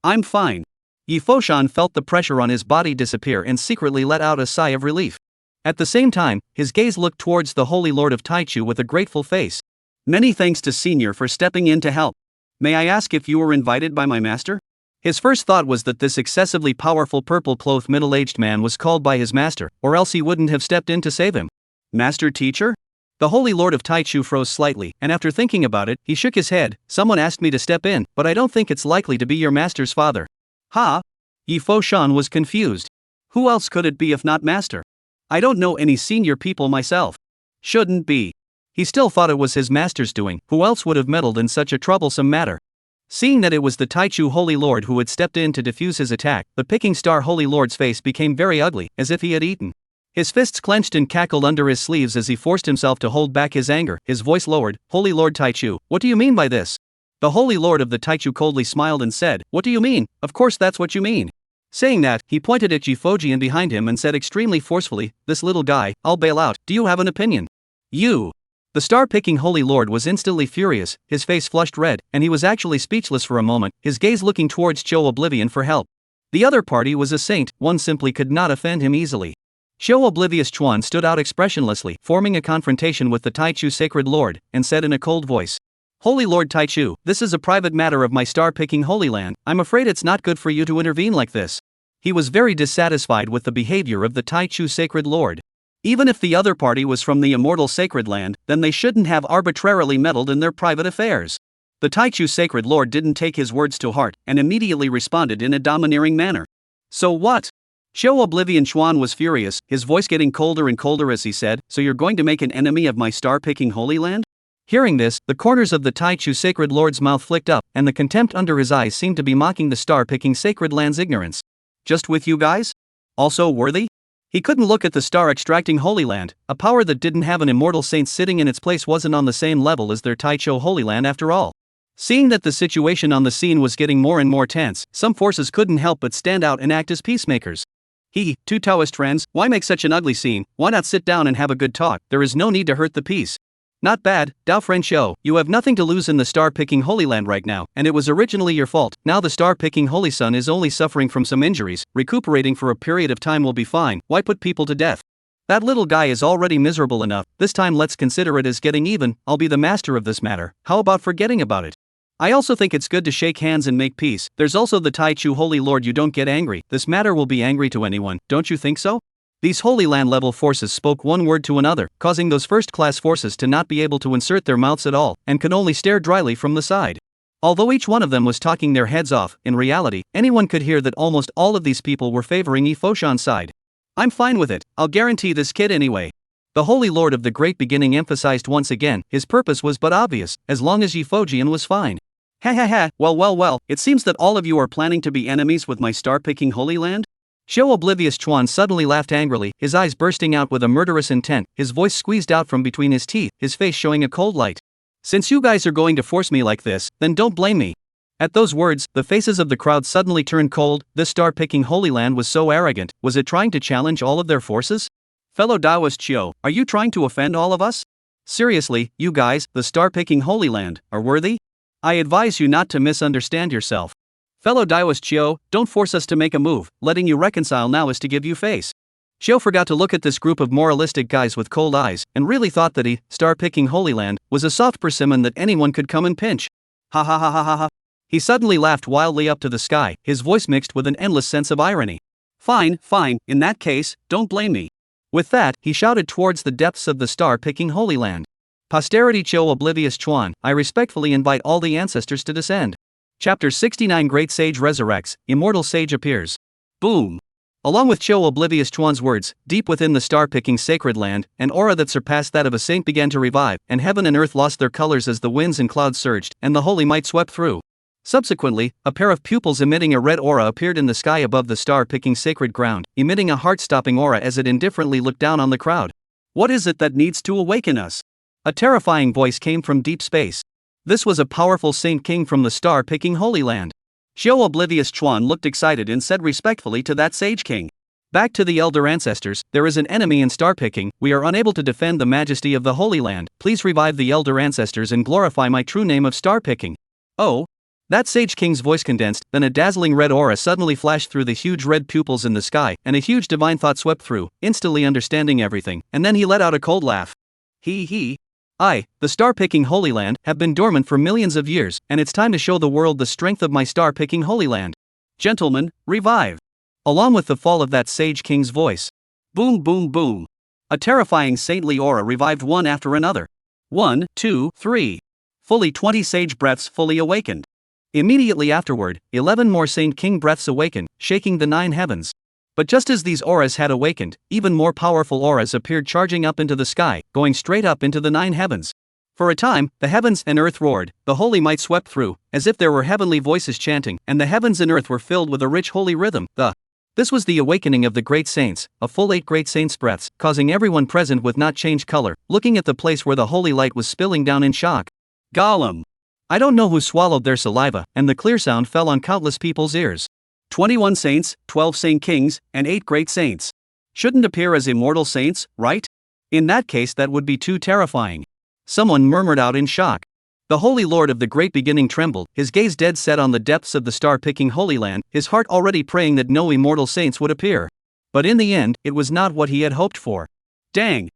I'm fine. Yi Foshan felt the pressure on his body disappear and secretly let out a sigh of relief. At the same time, his gaze looked towards the Holy Lord of Taichu with a grateful face. Many thanks to Senior for stepping in to help. May I ask if you were invited by my master? His first thought was that this excessively powerful purple-clothed middle-aged man was called by his master, or else he wouldn't have stepped in to save him. Master teacher? The Holy Lord of Taichu froze slightly, and after thinking about it, he shook his head. Someone asked me to step in, but I don't think it's likely to be your master's father. Ha? Yi Foshan was confused. Who else could it be if not master? I don't know any senior people myself. Shouldn't be. He still thought it was his master's doing, who else would have meddled in such a troublesome matter? Seeing that it was the Taichu Holy Lord who had stepped in to defuse his attack, the Picking Star Holy Lord's face became very ugly, as if he had eaten. His fists clenched and cackled under his sleeves as he forced himself to hold back his anger, his voice lowered. Holy Lord Taichu, what do you mean by this? The Holy Lord of the Taichu coldly smiled and said, what do you mean? Of course that's what you mean. Saying that, he pointed at Yi Fojian behind him and said extremely forcefully, this little guy, I'll bail out, do you have an opinion? You. The star-picking Holy Lord was instantly furious, his face flushed red, and he was actually speechless for a moment, his gaze looking towards Cho Oblivion for help. The other party was a saint, one simply could not offend him easily. Cho Oblivious Chuan stood out expressionlessly, forming a confrontation with the Taichu Sacred Lord, and said in a cold voice, Holy Lord Taichu, this is a private matter of my star-picking Holy Land, I'm afraid it's not good for you to intervene like this. He was very dissatisfied with the behavior of the Taichu Sacred Lord. Even if the other party was from the Immortal Sacred Land, then they shouldn't have arbitrarily meddled in their private affairs. The Taichu Sacred Lord didn't take his words to heart, and immediately responded in a domineering manner. So what? Cho Oblivion Chuan was furious, his voice getting colder and colder as he said, so you're going to make an enemy of my star-picking Holy Land? Hearing this, the corners of the Taichu Sacred Lord's mouth flicked up, and the contempt under his eyes seemed to be mocking the star-picking Sacred Land's ignorance. Just with you guys? Also worthy? He couldn't look at the star-extracting Holy Land, a power that didn't have an immortal saint sitting in its place wasn't on the same level as their Taichu Holy Land after all. Seeing that the situation on the scene was getting more and more tense, some forces couldn't help but stand out and act as peacemakers. Two Taoist friends, why make such an ugly scene, why not sit down and have a good talk, there is no need to hurt the peace. Not bad, Dao Friend Shou, you have nothing to lose in the star-picking Holy Land right now, and it was originally your fault. Now the star-picking Holy Sun is only suffering from some injuries, recuperating for a period of time will be fine, why put people to death? That little guy is already miserable enough, this time let's consider it as getting even, I'll be the master of this matter, how about forgetting about it? I also think it's good to shake hands and make peace, there's also the Taichu Holy Lord, you don't get angry, this matter will be angry to anyone, don't you think so? These Holy Land level forces spoke one word to another, causing those first-class forces to not be able to insert their mouths at all, and could only stare dryly from the side. Although each one of them was talking their heads off, in reality, anyone could hear that almost all of these people were favoring Yi Foshan's side. I'm fine with it, I'll guarantee this kid anyway. The Holy Lord of the Great Beginning emphasized once again, his purpose was but obvious, as long as Yi Fojian was fine. Ha ha ha, well, it seems that all of you are planning to be enemies with my star-picking Holy Land? Cho Oblivious Chuan suddenly laughed angrily, his eyes bursting out with a murderous intent, his voice squeezed out from between his teeth, his face showing a cold light. Since you guys are going to force me like this, then don't blame me. At those words, the faces of the crowd suddenly turned cold. This star-picking Holy Land was so arrogant. Was it trying to challenge all of their forces? Fellow Taoist Chiu, are you trying to offend all of us? Seriously, you guys, the star-picking Holy Land, are worthy? I advise you not to misunderstand yourself. Fellow Taoist Chiu, don't force us to make a move. Letting you reconcile now is to give you face. Chiu forgot to look at this group of moralistic guys with cold eyes, and really thought that he, star-picking Holy Land, was a soft persimmon that anyone could come and pinch. Ha ha ha ha ha ha. He suddenly laughed wildly up to the sky, his voice mixed with an endless sense of irony. Fine, in that case, don't blame me. With that, he shouted towards the depths of the star-picking Holy Land. Posterity Chiu Oblivious Chuan, I respectfully invite all the ancestors to descend. Chapter 69 Great Sage Resurrects, Immortal Sage Appears. Boom! Along with Chiu Oblivious Chuan's words, deep within the star-picking sacred land, an aura that surpassed that of a saint began to revive, and heaven and earth lost their colors as the winds and clouds surged, and the holy might swept through. Subsequently, a pair of pupils emitting a red aura appeared in the sky above the star-picking sacred ground, emitting a heart-stopping aura as it indifferently looked down on the crowd. What is it that needs to awaken us? A terrifying voice came from deep space. This was a powerful saint king from the star-picking Holy Land. Chiu Oblivious Chuan looked excited and said respectfully to that sage king. Back to the elder ancestors, there is an enemy in star-picking, we are unable to defend the majesty of the Holy Land, please revive the elder ancestors and glorify my true name of star-picking. Oh? That sage king's voice condensed, then a dazzling red aura suddenly flashed through the huge red pupils in the sky, and a huge divine thought swept through, instantly understanding everything, and then he let out a cold laugh. I, the star-picking Holy Land, have been dormant for millions of years, and it's time to show the world the strength of my star-picking Holy Land. Gentlemen, revive! Along with the fall of that sage king's voice. Boom boom boom. A terrifying saintly aura revived one after another. 1, 2, 3. Fully 20 sage breaths fully awakened. Immediately afterward, 11 more saint king breaths awakened, shaking the 9 heavens. But just as these auras had awakened, even more powerful auras appeared charging up into the sky, going straight up into the 9 heavens. For a time, the heavens and earth roared, the holy might swept through, as if there were heavenly voices chanting, and the heavens and earth were filled with a rich holy rhythm. This was the awakening of the great saints, a full 8 great saints' breaths, causing everyone present with not changed color, looking at the place where the holy light was spilling down in shock. Gollum! I don't know who swallowed their saliva, and the clear sound fell on countless people's ears. 21 saints, 12 saint kings, and 8 great saints. Shouldn't appear as immortal saints, right? In that case that would be too terrifying. Someone murmured out in shock. The Holy Lord of the Great Beginning trembled, his gaze dead set on the depths of the star-picking Holy Land, his heart already praying that no immortal saints would appear. But in the end, it was not what he had hoped for. Dang!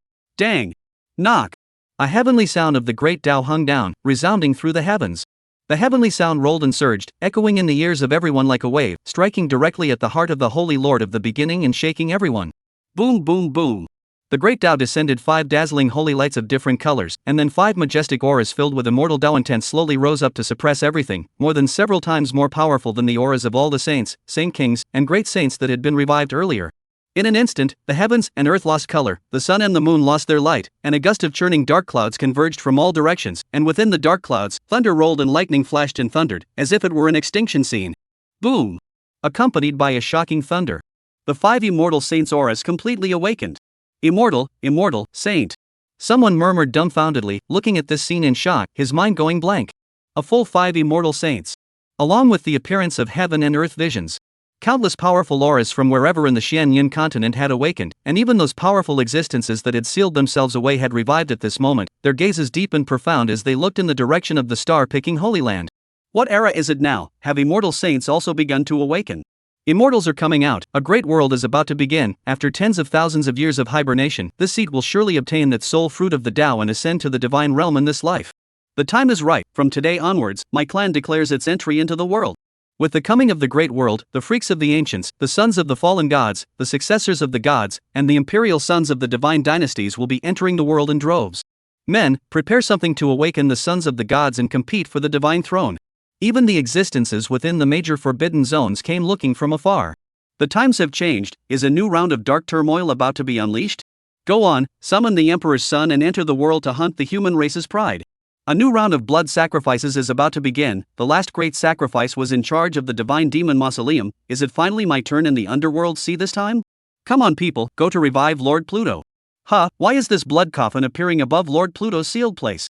Knock! A heavenly sound of the great Tao hung down, resounding through the heavens. The heavenly sound rolled and surged, echoing in the ears of everyone like a wave, striking directly at the heart of the Holy Lord of the Beginning and shaking everyone. Boom boom boom. The great Tao descended 5 dazzling holy lights of different colors, and then 5 majestic auras filled with immortal Tao intent slowly rose up to suppress everything, more than several times more powerful than the auras of all the saints, saint kings, and great saints that had been revived earlier. In an instant, the heavens and earth lost color, the sun and the moon lost their light, and a gust of churning dark clouds converged from all directions, and within the dark clouds, thunder rolled and lightning flashed and thundered, as if it were an extinction scene. Boom! Accompanied by a shocking thunder. The 5 immortal saints' auras completely awakened. Immortal, saint. Someone murmured dumbfoundedly, looking at this scene in shock, his mind going blank. A full 5 immortal saints. Along with the appearance of heaven and earth visions. Countless powerful auras from wherever in the Xianyin continent had awakened, and even those powerful existences that had sealed themselves away had revived at this moment, their gazes deep and profound as they looked in the direction of the star-picking Holy Land. What era is it now? Have immortal saints also begun to awaken? Immortals are coming out, a great world is about to begin. After tens of thousands of years of hibernation, this seed will surely obtain that soul fruit of the Tao and ascend to the divine realm in this life. The time is right, from today onwards, my clan declares its entry into the world. With the coming of the great world, the freaks of the ancients, the sons of the fallen gods, the successors of the gods, and the imperial sons of the divine dynasties will be entering the world in droves. Men, prepare something to awaken the sons of the gods and compete for the divine throne. Even the existences within the major forbidden zones came looking from afar. The times have changed, is a new round of dark turmoil about to be unleashed? Go on, summon the Emperor's son and enter the world to hunt the human race's pride. A new round of blood sacrifices is about to begin. The last great sacrifice was in charge of the divine demon mausoleum. Is it finally my turn in the underworld see this time? Come on people, go to revive Lord Pluto. Why is this blood coffin appearing above Lord Pluto's sealed place?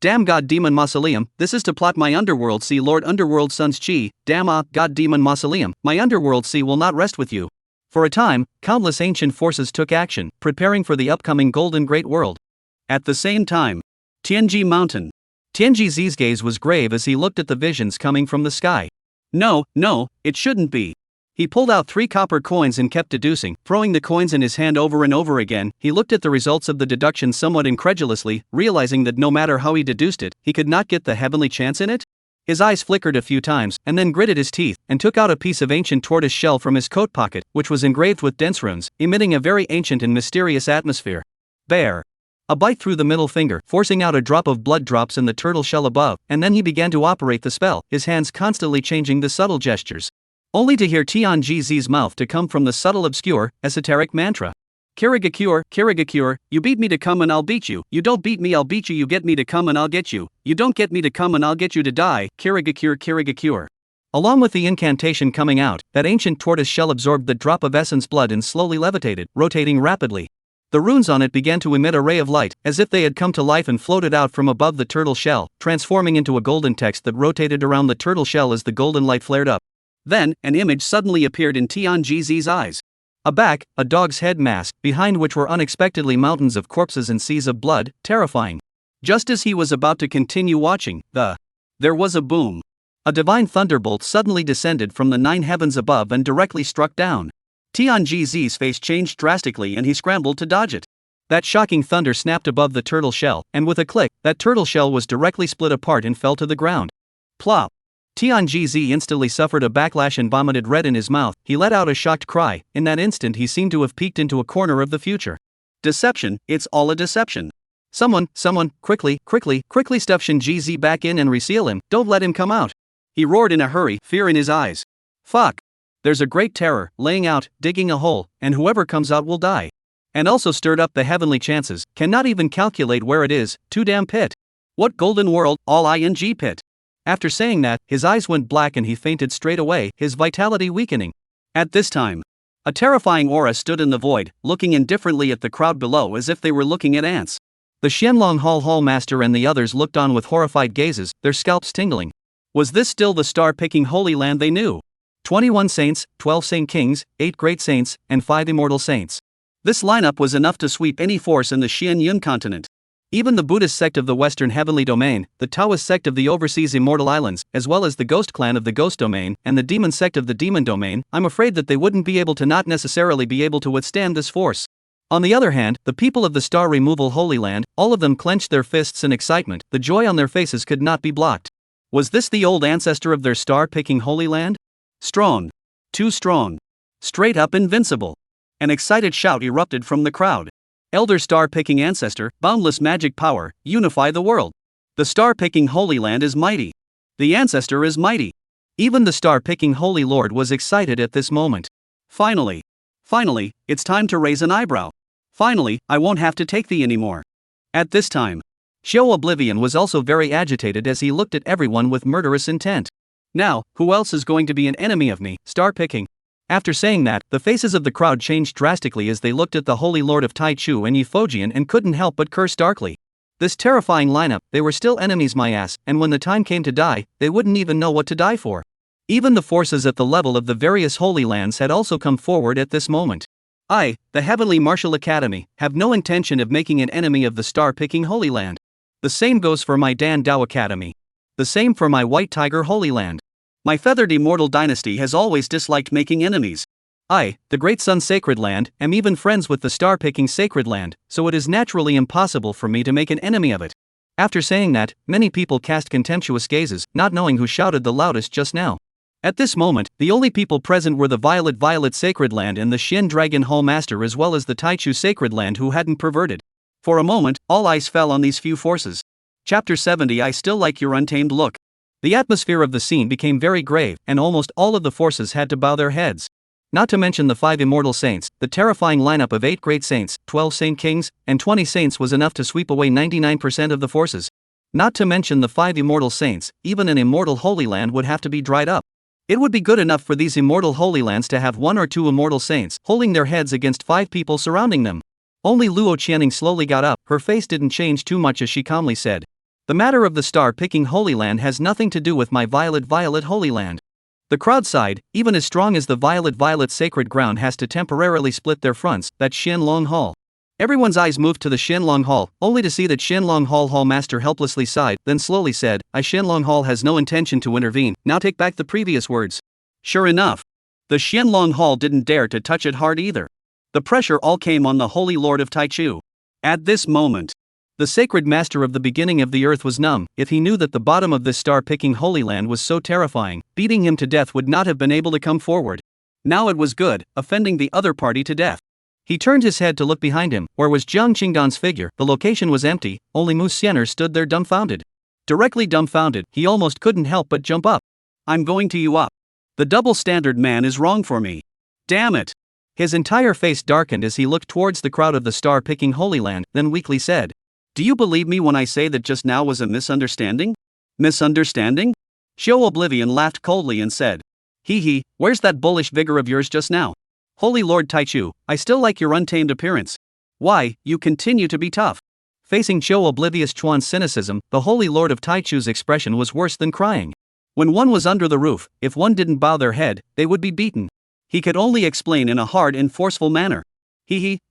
Damn God Demon Mausoleum, this is to plot my underworld. See Lord Underworld Sun's Chi, damn God Demon Mausoleum, my underworld sea will not rest with you. For a time, countless ancient forces took action, preparing for the upcoming Golden Great World. At the same time, Tianji Mountain. Tianji Zi's gaze was grave as he looked at the visions coming from the sky. No, it shouldn't be. He pulled out 3 copper coins and kept deducing, throwing the coins in his hand over and over again. He looked at the results of the deduction somewhat incredulously, realizing that no matter how he deduced it, he could not get the heavenly chance in it. His eyes flickered a few times, and then gritted his teeth, and took out a piece of ancient tortoise shell from his coat pocket, which was engraved with dense runes, emitting a very ancient and mysterious atmosphere. Bear. A bite through the middle finger, forcing out a drop of blood drops in the turtle shell above, and then he began to operate the spell, his hands constantly changing the subtle gestures. Only to hear Tianji Zi's mouth to come from the subtle obscure, esoteric mantra. Kirigakure, you beat me to come and I'll beat you. You don't beat me, I'll beat you. You get me to come and I'll get you. You don't get me to come and I'll get you to die. Kirigakure. Along with the incantation coming out, that ancient tortoise shell absorbed the drop of essence blood and slowly levitated, rotating rapidly. The runes on it began to emit a ray of light, as if they had come to life and floated out from above the turtle shell, transforming into a golden text that rotated around the turtle shell as the golden light flared up. Then, an image suddenly appeared in Tianji Zi's eyes. A dog's head mask, behind which were unexpectedly mountains of corpses and seas of blood, terrifying. Just as he was about to continue watching, there was a boom. A divine thunderbolt suddenly descended from the 9 heavens above and directly struck down. Tianji Zi's face changed drastically and he scrambled to dodge it. That shocking thunder snapped above the turtle shell, and with a click, that turtle shell was directly split apart and fell to the ground. Plop. Tianji Zi instantly suffered a backlash and vomited red in his mouth. He let out a shocked cry. In that instant he seemed to have peeked into a corner of the future. Deception, it's all a deception. Someone, quickly stuff Shinji Zi back in and reseal him, don't let him come out. He roared in a hurry, fear in his eyes. Fuck. There's a great terror, laying out, digging a hole, and whoever comes out will die. And also stirred up the heavenly chances, cannot even calculate where it is, too damn pit. What golden world, all ing pit. After saying that, his eyes went black and he fainted straight away, his vitality weakening. At this time, a terrifying aura stood in the void, looking indifferently at the crowd below as if they were looking at ants. The Xianlong Hall Master and the others looked on with horrified gazes, their scalps tingling. Was this still the star-picking Holy Land they knew? 21 saints, 12 saint kings, 8 great saints, and 5 immortal saints. This lineup was enough to sweep any force in the Xian Yun continent. Even the Buddhist sect of the Western Heavenly Domain, the Taoist sect of the overseas Immortal Islands, as well as the Ghost Clan of the Ghost Domain, and the Demon sect of the Demon Domain, I'm afraid that they wouldn't be able to not necessarily be able to withstand this force. On the other hand, the people of the Star Removal Holy Land, all of them clenched their fists in excitement, the joy on their faces could not be blocked. Was this the old ancestor of their star-picking Holy Land? Strong. Too strong. Straight up invincible. An excited shout erupted from the crowd. Elder star-picking ancestor, boundless magic power, unify the world. The star-picking Holy Land is mighty. The ancestor is mighty. Even the star-picking Holy Lord was excited at this moment. Finally, it's time to raise an eyebrow. Finally, I won't have to take thee anymore. At this time, Xiao Oblivion was also very agitated as he looked at everyone with murderous intent. Now, who else is going to be an enemy of me, star-picking? After saying that, the faces of the crowd changed drastically as they looked at the Holy Lord of Taichu and Yifojian and couldn't help but curse darkly. This terrifying lineup, they were still enemies my ass, and when the time came to die, they wouldn't even know what to die for. Even the forces at the level of the various Holy Lands had also come forward at this moment. I, the Heavenly Martial Academy, have no intention of making an enemy of the star-picking Holy Land. The same goes for my Dan Dao Academy. The same for my White Tiger Holy Land. My feathered Immortal Dynasty has always disliked making enemies. I, the Great Sun Sacred Land, am even friends with the star-picking Sacred Land, so it is naturally impossible for me to make an enemy of it. After saying that, many people cast contemptuous gazes, not knowing who shouted the loudest just now. At this moment, the only people present were the Violet Sacred Land and the Xian Dragon Hall Master as well as the Taichu Sacred Land who hadn't perverted. For a moment, all eyes fell on these few forces. Chapter 70. I still like your untamed look. The atmosphere of the scene became very grave, and almost all of the forces had to bow their heads. Not to mention the 5 immortal saints, the terrifying lineup of 8 great saints, 12 saint kings, and 20 saints was enough to sweep away 99% of the forces. Not to mention the 5 immortal saints, even an immortal Holy Land would have to be dried up. It would be good enough for these immortal Holy Lands to have 1 or 2 immortal saints holding their heads against 5 people surrounding them. Only Luo Qianing slowly got up, her face didn't change too much as she calmly said. The matter of the star-picking Holy Land has nothing to do with my violet Holy Land. The crowd sighed, even as strong as the violet sacred ground has to temporarily split their fronts, that Xianlong Hall. Everyone's eyes moved to the Xianlong Hall, only to see that Xianlong Hall master helplessly sighed, then slowly said, Xianlong Hall has no intention to intervene, now take back the previous words. Sure enough. The Xianlong Hall didn't dare to touch it hard either. The pressure all came on the Holy Lord of Taichu. At this moment, the sacred master of the beginning of the earth was numb. If he knew that the bottom of this star-picking Holy Land was so terrifying, beating him to death would not have been able to come forward. Now it was good, offending the other party to death. He turned his head to look behind him, where was Jiang Qingdan's figure. The location was empty, only Mu Xianer stood there dumbfounded. Directly dumbfounded, he almost couldn't help but jump up. I'm going to you up. The double-standard man is wrong for me. Damn it. His entire face darkened as he looked towards the crowd of the star-picking Holy Land, then weakly said, Do you believe me when I say that just now was a misunderstanding? Misunderstanding? Show Oblivion laughed coldly and said, Hee, where's that bullish vigor of yours just now? Holy Lord Taichu, I still like your untamed appearance. Why, you continue to be tough. Facing Cho Oblivious Chuan's cynicism, the Holy Lord of Taichu's expression was worse than crying. When one was under the roof, if one didn't bow their head, they would be beaten. He could only explain in a hard and forceful manner.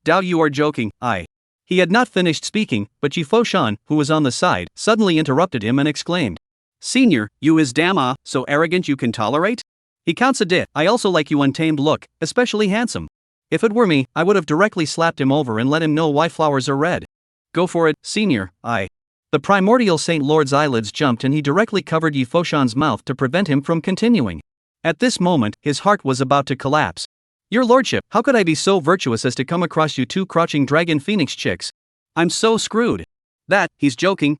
Doubt you are joking, I. He had not finished speaking, but Yi Foshan, who was on the side, suddenly interrupted him and exclaimed, Senior, you is damn so arrogant you can tolerate? He counts a dit. I also like you untamed look, especially handsome. If it were me, I would have directly slapped him over and let him know why flowers are red. Go for it, Senior, I. The primordial Saint Lord's eyelids jumped and he directly covered Yi Foshan's mouth to prevent him from continuing. At this moment, his heart was about to collapse. Your lordship, how could I be so virtuous as to come across you two crouching dragon phoenix chicks? I'm so screwed. That, he's joking,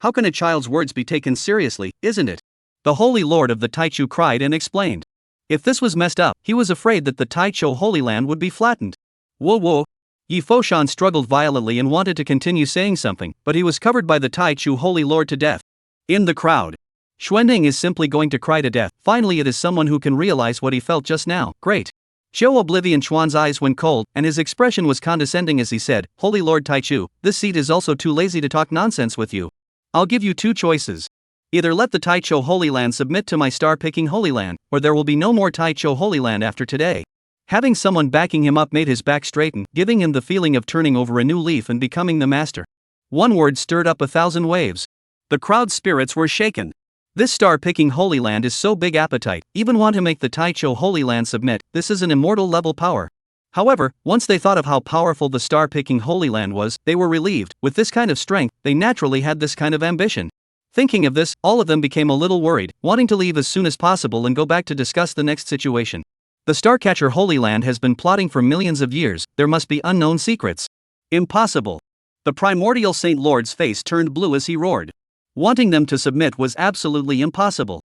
how can a child's words be taken seriously, isn't it? The Holy Lord of the Taichu cried and explained. If this was messed up, he was afraid that the Taichu Holy Land would be flattened. Whoa. Yi Foshan struggled violently and wanted to continue saying something, but he was covered by the Taichu Holy Lord to death. In the crowd, Xuanning is simply going to cry to death. Finally it is someone who can realize what he felt just now. Great. Show Oblivion Chuan's eyes went cold, and his expression was condescending as he said, Holy Lord Taichu, this seat is also too lazy to talk nonsense with you. I'll give you two choices. Either let the Taichu Holy Land submit to my star-picking Holy Land, or there will be no more Taichu Holy Land after today. Having someone backing him up made his back straighten, giving him the feeling of turning over a new leaf and becoming the master. One word stirred up 1,000 waves. The crowd's spirits were shaken. This star-picking Holy Land is so big appetite, even want to make the Taichu Holy Land submit. This is an immortal level power. However, once they thought of how powerful the star-picking Holy Land was, they were relieved. With this kind of strength, they naturally had this kind of ambition. Thinking of this, all of them became a little worried, wanting to leave as soon as possible and go back to discuss the next situation. The Starcatcher Holy Land has been plotting for millions of years, there must be unknown secrets. Impossible. The primordial Saint Lord's face turned blue as he roared. Wanting them to submit was absolutely impossible.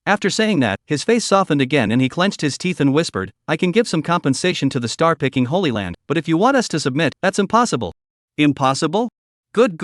After saying that, his face softened again and he clenched his teeth and whispered, I can give some compensation to the star-picking Holy Land, but if you want us to submit, that's impossible. Impossible? Good.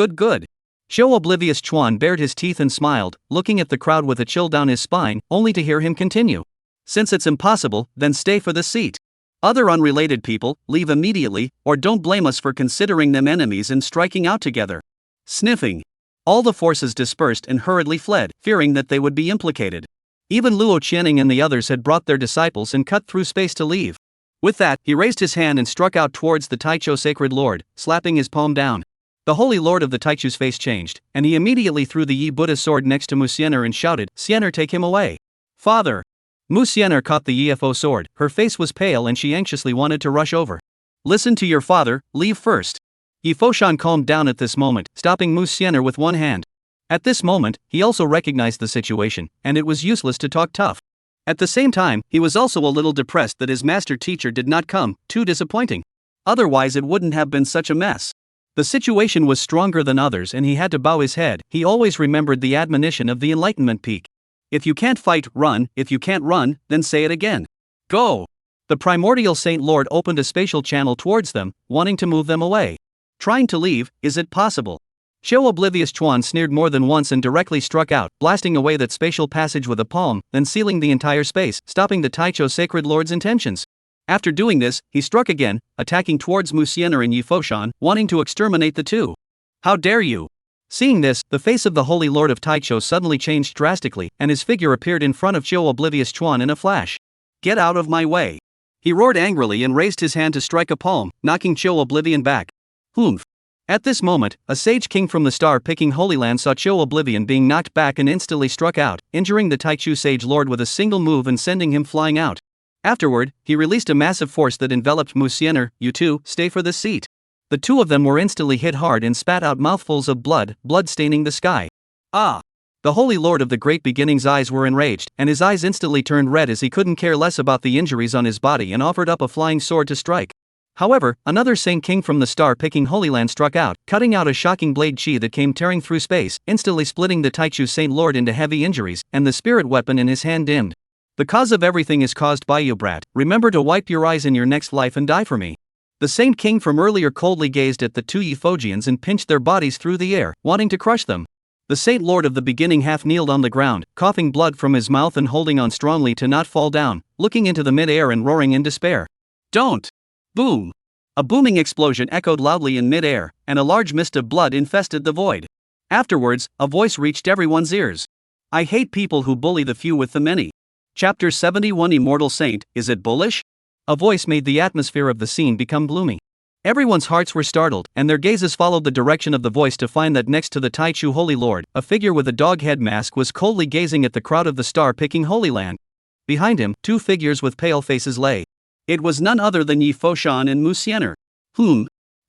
Show Oblivious Chuan bared his teeth and smiled, looking at the crowd with a chill down his spine, only to hear him continue. Since it's impossible, then stay for the seat. Other unrelated people, leave immediately, or don't blame us for considering them enemies and striking out together. Sniffing. All the forces dispersed and hurriedly fled, fearing that they would be implicated. Even Luo Qianning and the others had brought their disciples and cut through space to leave. With that, he raised his hand and struck out towards the Taichu Sacred Lord, slapping his palm down. The Holy Lord of the Taichu's face changed, and he immediately threw the Yi Buddha sword next to Mu Xianer and shouted, Xianer, take him away. Father! Mu Xianer caught the Yifo sword, her face was pale and she anxiously wanted to rush over. Listen to your father, leave first. Yi Foshan calmed down at this moment, stopping Mu Xianer with one hand. At this moment, he also recognized the situation, and it was useless to talk tough. At the same time, he was also a little depressed that his master teacher did not come, too disappointing. Otherwise it wouldn't have been such a mess. The situation was stronger than others and he had to bow his head. He always remembered the admonition of the Enlightenment Peak. If you can't fight, run. If you can't run, then say it again. Go! The primordial Saint Lord opened a spatial channel towards them, wanting to move them away. Trying to leave, is it possible? Show Oblivious Chuan sneered more than once and directly struck out, blasting away that spatial passage with a palm, then sealing the entire space, stopping the Taichu Sacred Lord's intentions. After doing this, he struck again, attacking towards Mu Xianer and Yi Foshan, wanting to exterminate the two. How dare you! Seeing this, the face of the Holy Lord of Taicho suddenly changed drastically, and his figure appeared in front of Chiu Oblivious Chuan in a flash. "Get out of my way!" He roared angrily and raised his hand to strike a palm, knocking Chiu Oblivion back. Humph. At this moment, a sage king from the star-picking Holy Land saw Chiu Oblivion being knocked back and instantly struck out, injuring the Taichu sage lord with a single move and sending him flying out. Afterward, he released a massive force that enveloped Musiener. "You two, stay for this seat." The two of them were instantly hit hard and spat out mouthfuls of blood staining the sky. Ah! The Holy Lord of the Great Beginning's eyes were enraged, and his eyes instantly turned red as he couldn't care less about the injuries on his body and offered up a flying sword to strike. However, another Saint King from the star-picking Holy Land struck out, cutting out a shocking blade chi that came tearing through space, instantly splitting the Taichu Saint Lord into heavy injuries, and the spirit weapon in his hand dimmed. "The cause of everything is caused by you, brat. Remember to wipe your eyes in your next life and die for me." The Saint King from earlier coldly gazed at the two Yifogians and pinched their bodies through the air, wanting to crush them. The Saint Lord of the Beginning half kneeled on the ground, coughing blood from his mouth and holding on strongly to not fall down, looking into the mid-air and roaring in despair. "Don't!" Boom! A booming explosion echoed loudly in mid-air, and a large mist of blood infested the void. Afterwards, a voice reached everyone's ears. "I hate people who bully the few with the many." Chapter 71 Immortal Saint, is it bullish? A voice made the atmosphere of the scene become gloomy. Everyone's hearts were startled, and their gazes followed the direction of the voice to find that next to the Taichu Holy Lord, a figure with a dog head mask was coldly gazing at the crowd of the star-picking Holy Land. Behind him, two figures with pale faces lay. It was none other than Yi Foshan and Musiener.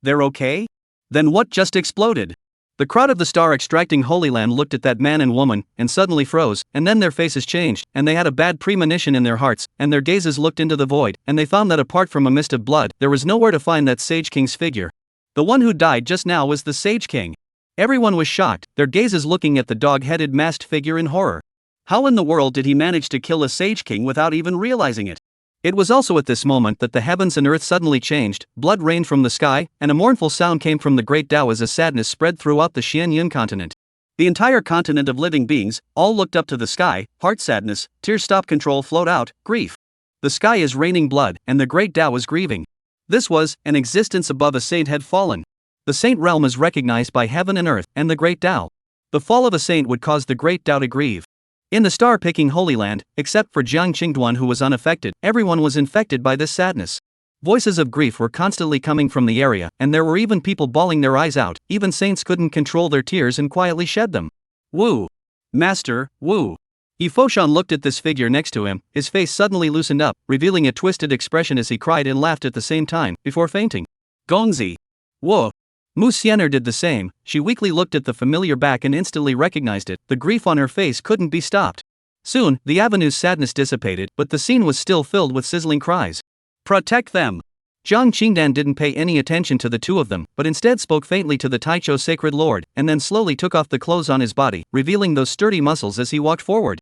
They're okay? Then what just exploded? The crowd of the star-extracting Holy Land looked at that man and woman, and suddenly froze, and then their faces changed, and they had a bad premonition in their hearts, and their gazes looked into the void, and they found that apart from a mist of blood, there was nowhere to find that Sage King's figure. The one who died just now was the Sage King. Everyone was shocked, their gazes looking at the dog-headed masked figure in horror. How in the world did he manage to kill a Sage King without even realizing it? It was also at this moment that the heavens and earth suddenly changed, blood rained from the sky, and a mournful sound came from the great Tao as a sadness spread throughout the Xianyun continent. The entire continent of living beings, all looked up to the sky, heart sadness, tears stop control flowed out, grief. The sky is raining blood, and the great Tao is grieving. This was, an existence above a saint had fallen. The saint realm is recognized by heaven and earth, and the great Tao. The fall of a saint would cause the great Tao to grieve. In the star-picking Holy Land, except for Jiang Qingduan who was unaffected, everyone was infected by this sadness. Voices of grief were constantly coming from the area, and there were even people bawling their eyes out. Even saints couldn't control their tears and quietly shed them. "Wu! Master, Wu!" Yi Foshan looked at this figure next to him, his face suddenly loosened up, revealing a twisted expression as he cried and laughed at the same time, before fainting. "Gongzi! Wu!" Musiener did the same. She weakly looked at the familiar back and instantly recognized it. The grief on her face couldn't be stopped. Soon, the avenue's sadness dissipated, but the scene was still filled with sizzling cries. "Protect them!" Zhang Qingdan didn't pay any attention to the two of them, but instead spoke faintly to the Taicho Sacred Lord, and then slowly took off the clothes on his body, revealing those sturdy muscles as he walked forward.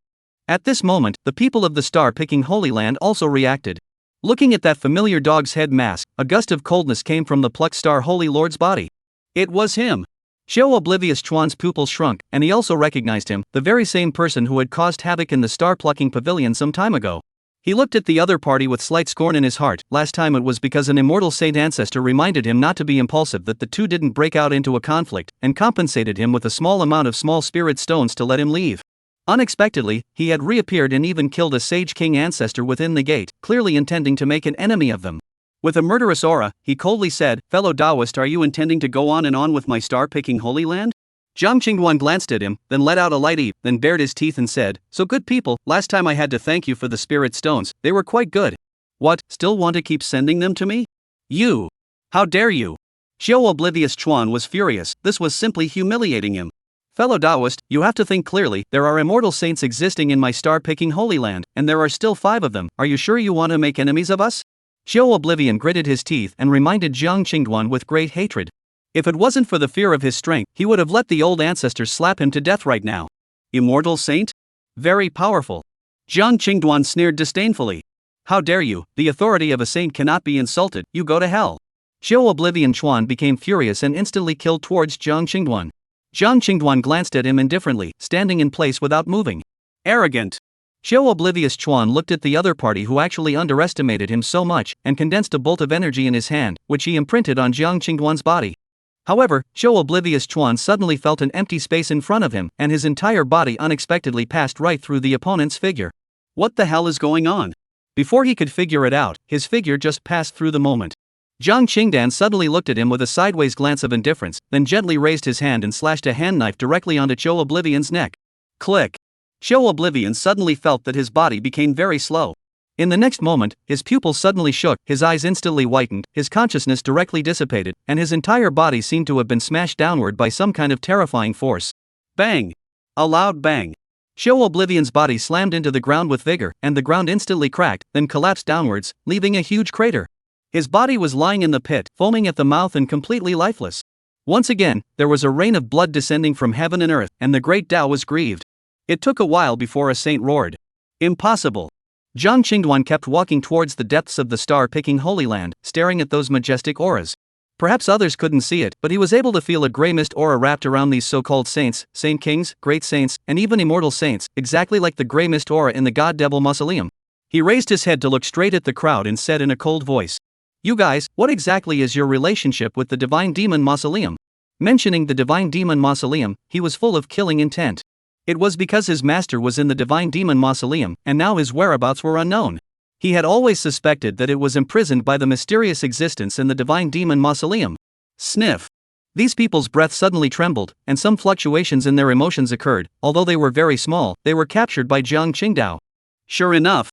At this moment, the people of the star-picking Holy Land also reacted. Looking at that familiar dog's head mask, a gust of coldness came from the plucked star Holy Lord's body. It was him. Chiu Oblivious Chuan's pupils shrunk, and he also recognized him, the very same person who had caused havoc in the star-plucking pavilion some time ago. He looked at the other party with slight scorn in his heart. Last time it was because an immortal saint ancestor reminded him not to be impulsive that the two didn't break out into a conflict, and compensated him with a small amount of small spirit stones to let him leave. Unexpectedly, he had reappeared and even killed a Sage King ancestor within the gate, clearly intending to make an enemy of them. With a murderous aura, he coldly said, "Fellow Taoist, are you intending to go on and on with my star-picking Holy Land?" Jiang Qingduan glanced at him, then let out a light eep, then bared his teeth and said, "So good people, last time I had to thank you for the spirit stones, they were quite good. What, still want to keep sending them to me? You! How dare you!" Chiu Oblivious Chuan was furious, this was simply humiliating him. "Fellow Taoist, you have to think clearly, there are immortal saints existing in my star-picking Holy Land, and there are still 5 of them, are you sure you want to make enemies of us?" Chiu Oblivion gritted his teeth and reminded Jiang Qingduan with great hatred. If it wasn't for the fear of his strength, he would have let the old ancestors slap him to death right now. Immortal saint? Very powerful. Jiang Qingduan sneered disdainfully. "How dare you, the authority of a saint cannot be insulted, you go to hell." Chiu Oblivion Chuan became furious and instantly killed towards Jiang Qingduan. Jiang Qingduan glanced at him indifferently, standing in place without moving. Arrogant. Chiu Oblivious Chuan looked at the other party who actually underestimated him so much, and condensed a bolt of energy in his hand, which he imprinted on Jiang Qingduan's body. However, Joe Oblivious Chuan suddenly felt an empty space in front of him, and his entire body unexpectedly passed right through the opponent's figure. What the hell is going on? Before he could figure it out, his figure just passed through the moment. Jiang Qingdan suddenly looked at him with a sideways glance of indifference, then gently raised his hand and slashed a hand knife directly onto Joe Oblivion's neck. Click. Joe Oblivion suddenly felt that his body became very slow. In the next moment, his pupils suddenly shook, his eyes instantly whitened, his consciousness directly dissipated, and his entire body seemed to have been smashed downward by some kind of terrifying force. Bang! A loud bang. Joe Oblivion's body slammed into the ground with vigor, and the ground instantly cracked, then collapsed downwards, leaving a huge crater. His body was lying in the pit, foaming at the mouth and completely lifeless. Once again, there was a rain of blood descending from heaven and earth, and the great Tao was grieved. It took a while before a saint roared. Impossible! Jiang Qingduan kept walking towards the depths of the star-picking Holy Land, staring at those majestic auras. Perhaps others couldn't see it, but he was able to feel a grey mist aura wrapped around these so-called saints, saint kings, great saints, and even immortal saints, exactly like the grey mist aura in the God-Devil Mausoleum. He raised his head to look straight at the crowd and said in a cold voice, "You guys, what exactly is your relationship with the Divine Demon Mausoleum?" Mentioning the Divine Demon Mausoleum, he was full of killing intent. It was because his master was in the Divine Demon Mausoleum, and now his whereabouts were unknown. He had always suspected that it was imprisoned by the mysterious existence in the Divine Demon Mausoleum. Sniff. These people's breath suddenly trembled, and some fluctuations in their emotions occurred. Although they were very small, they were captured by Jiang Qingdao. Sure enough,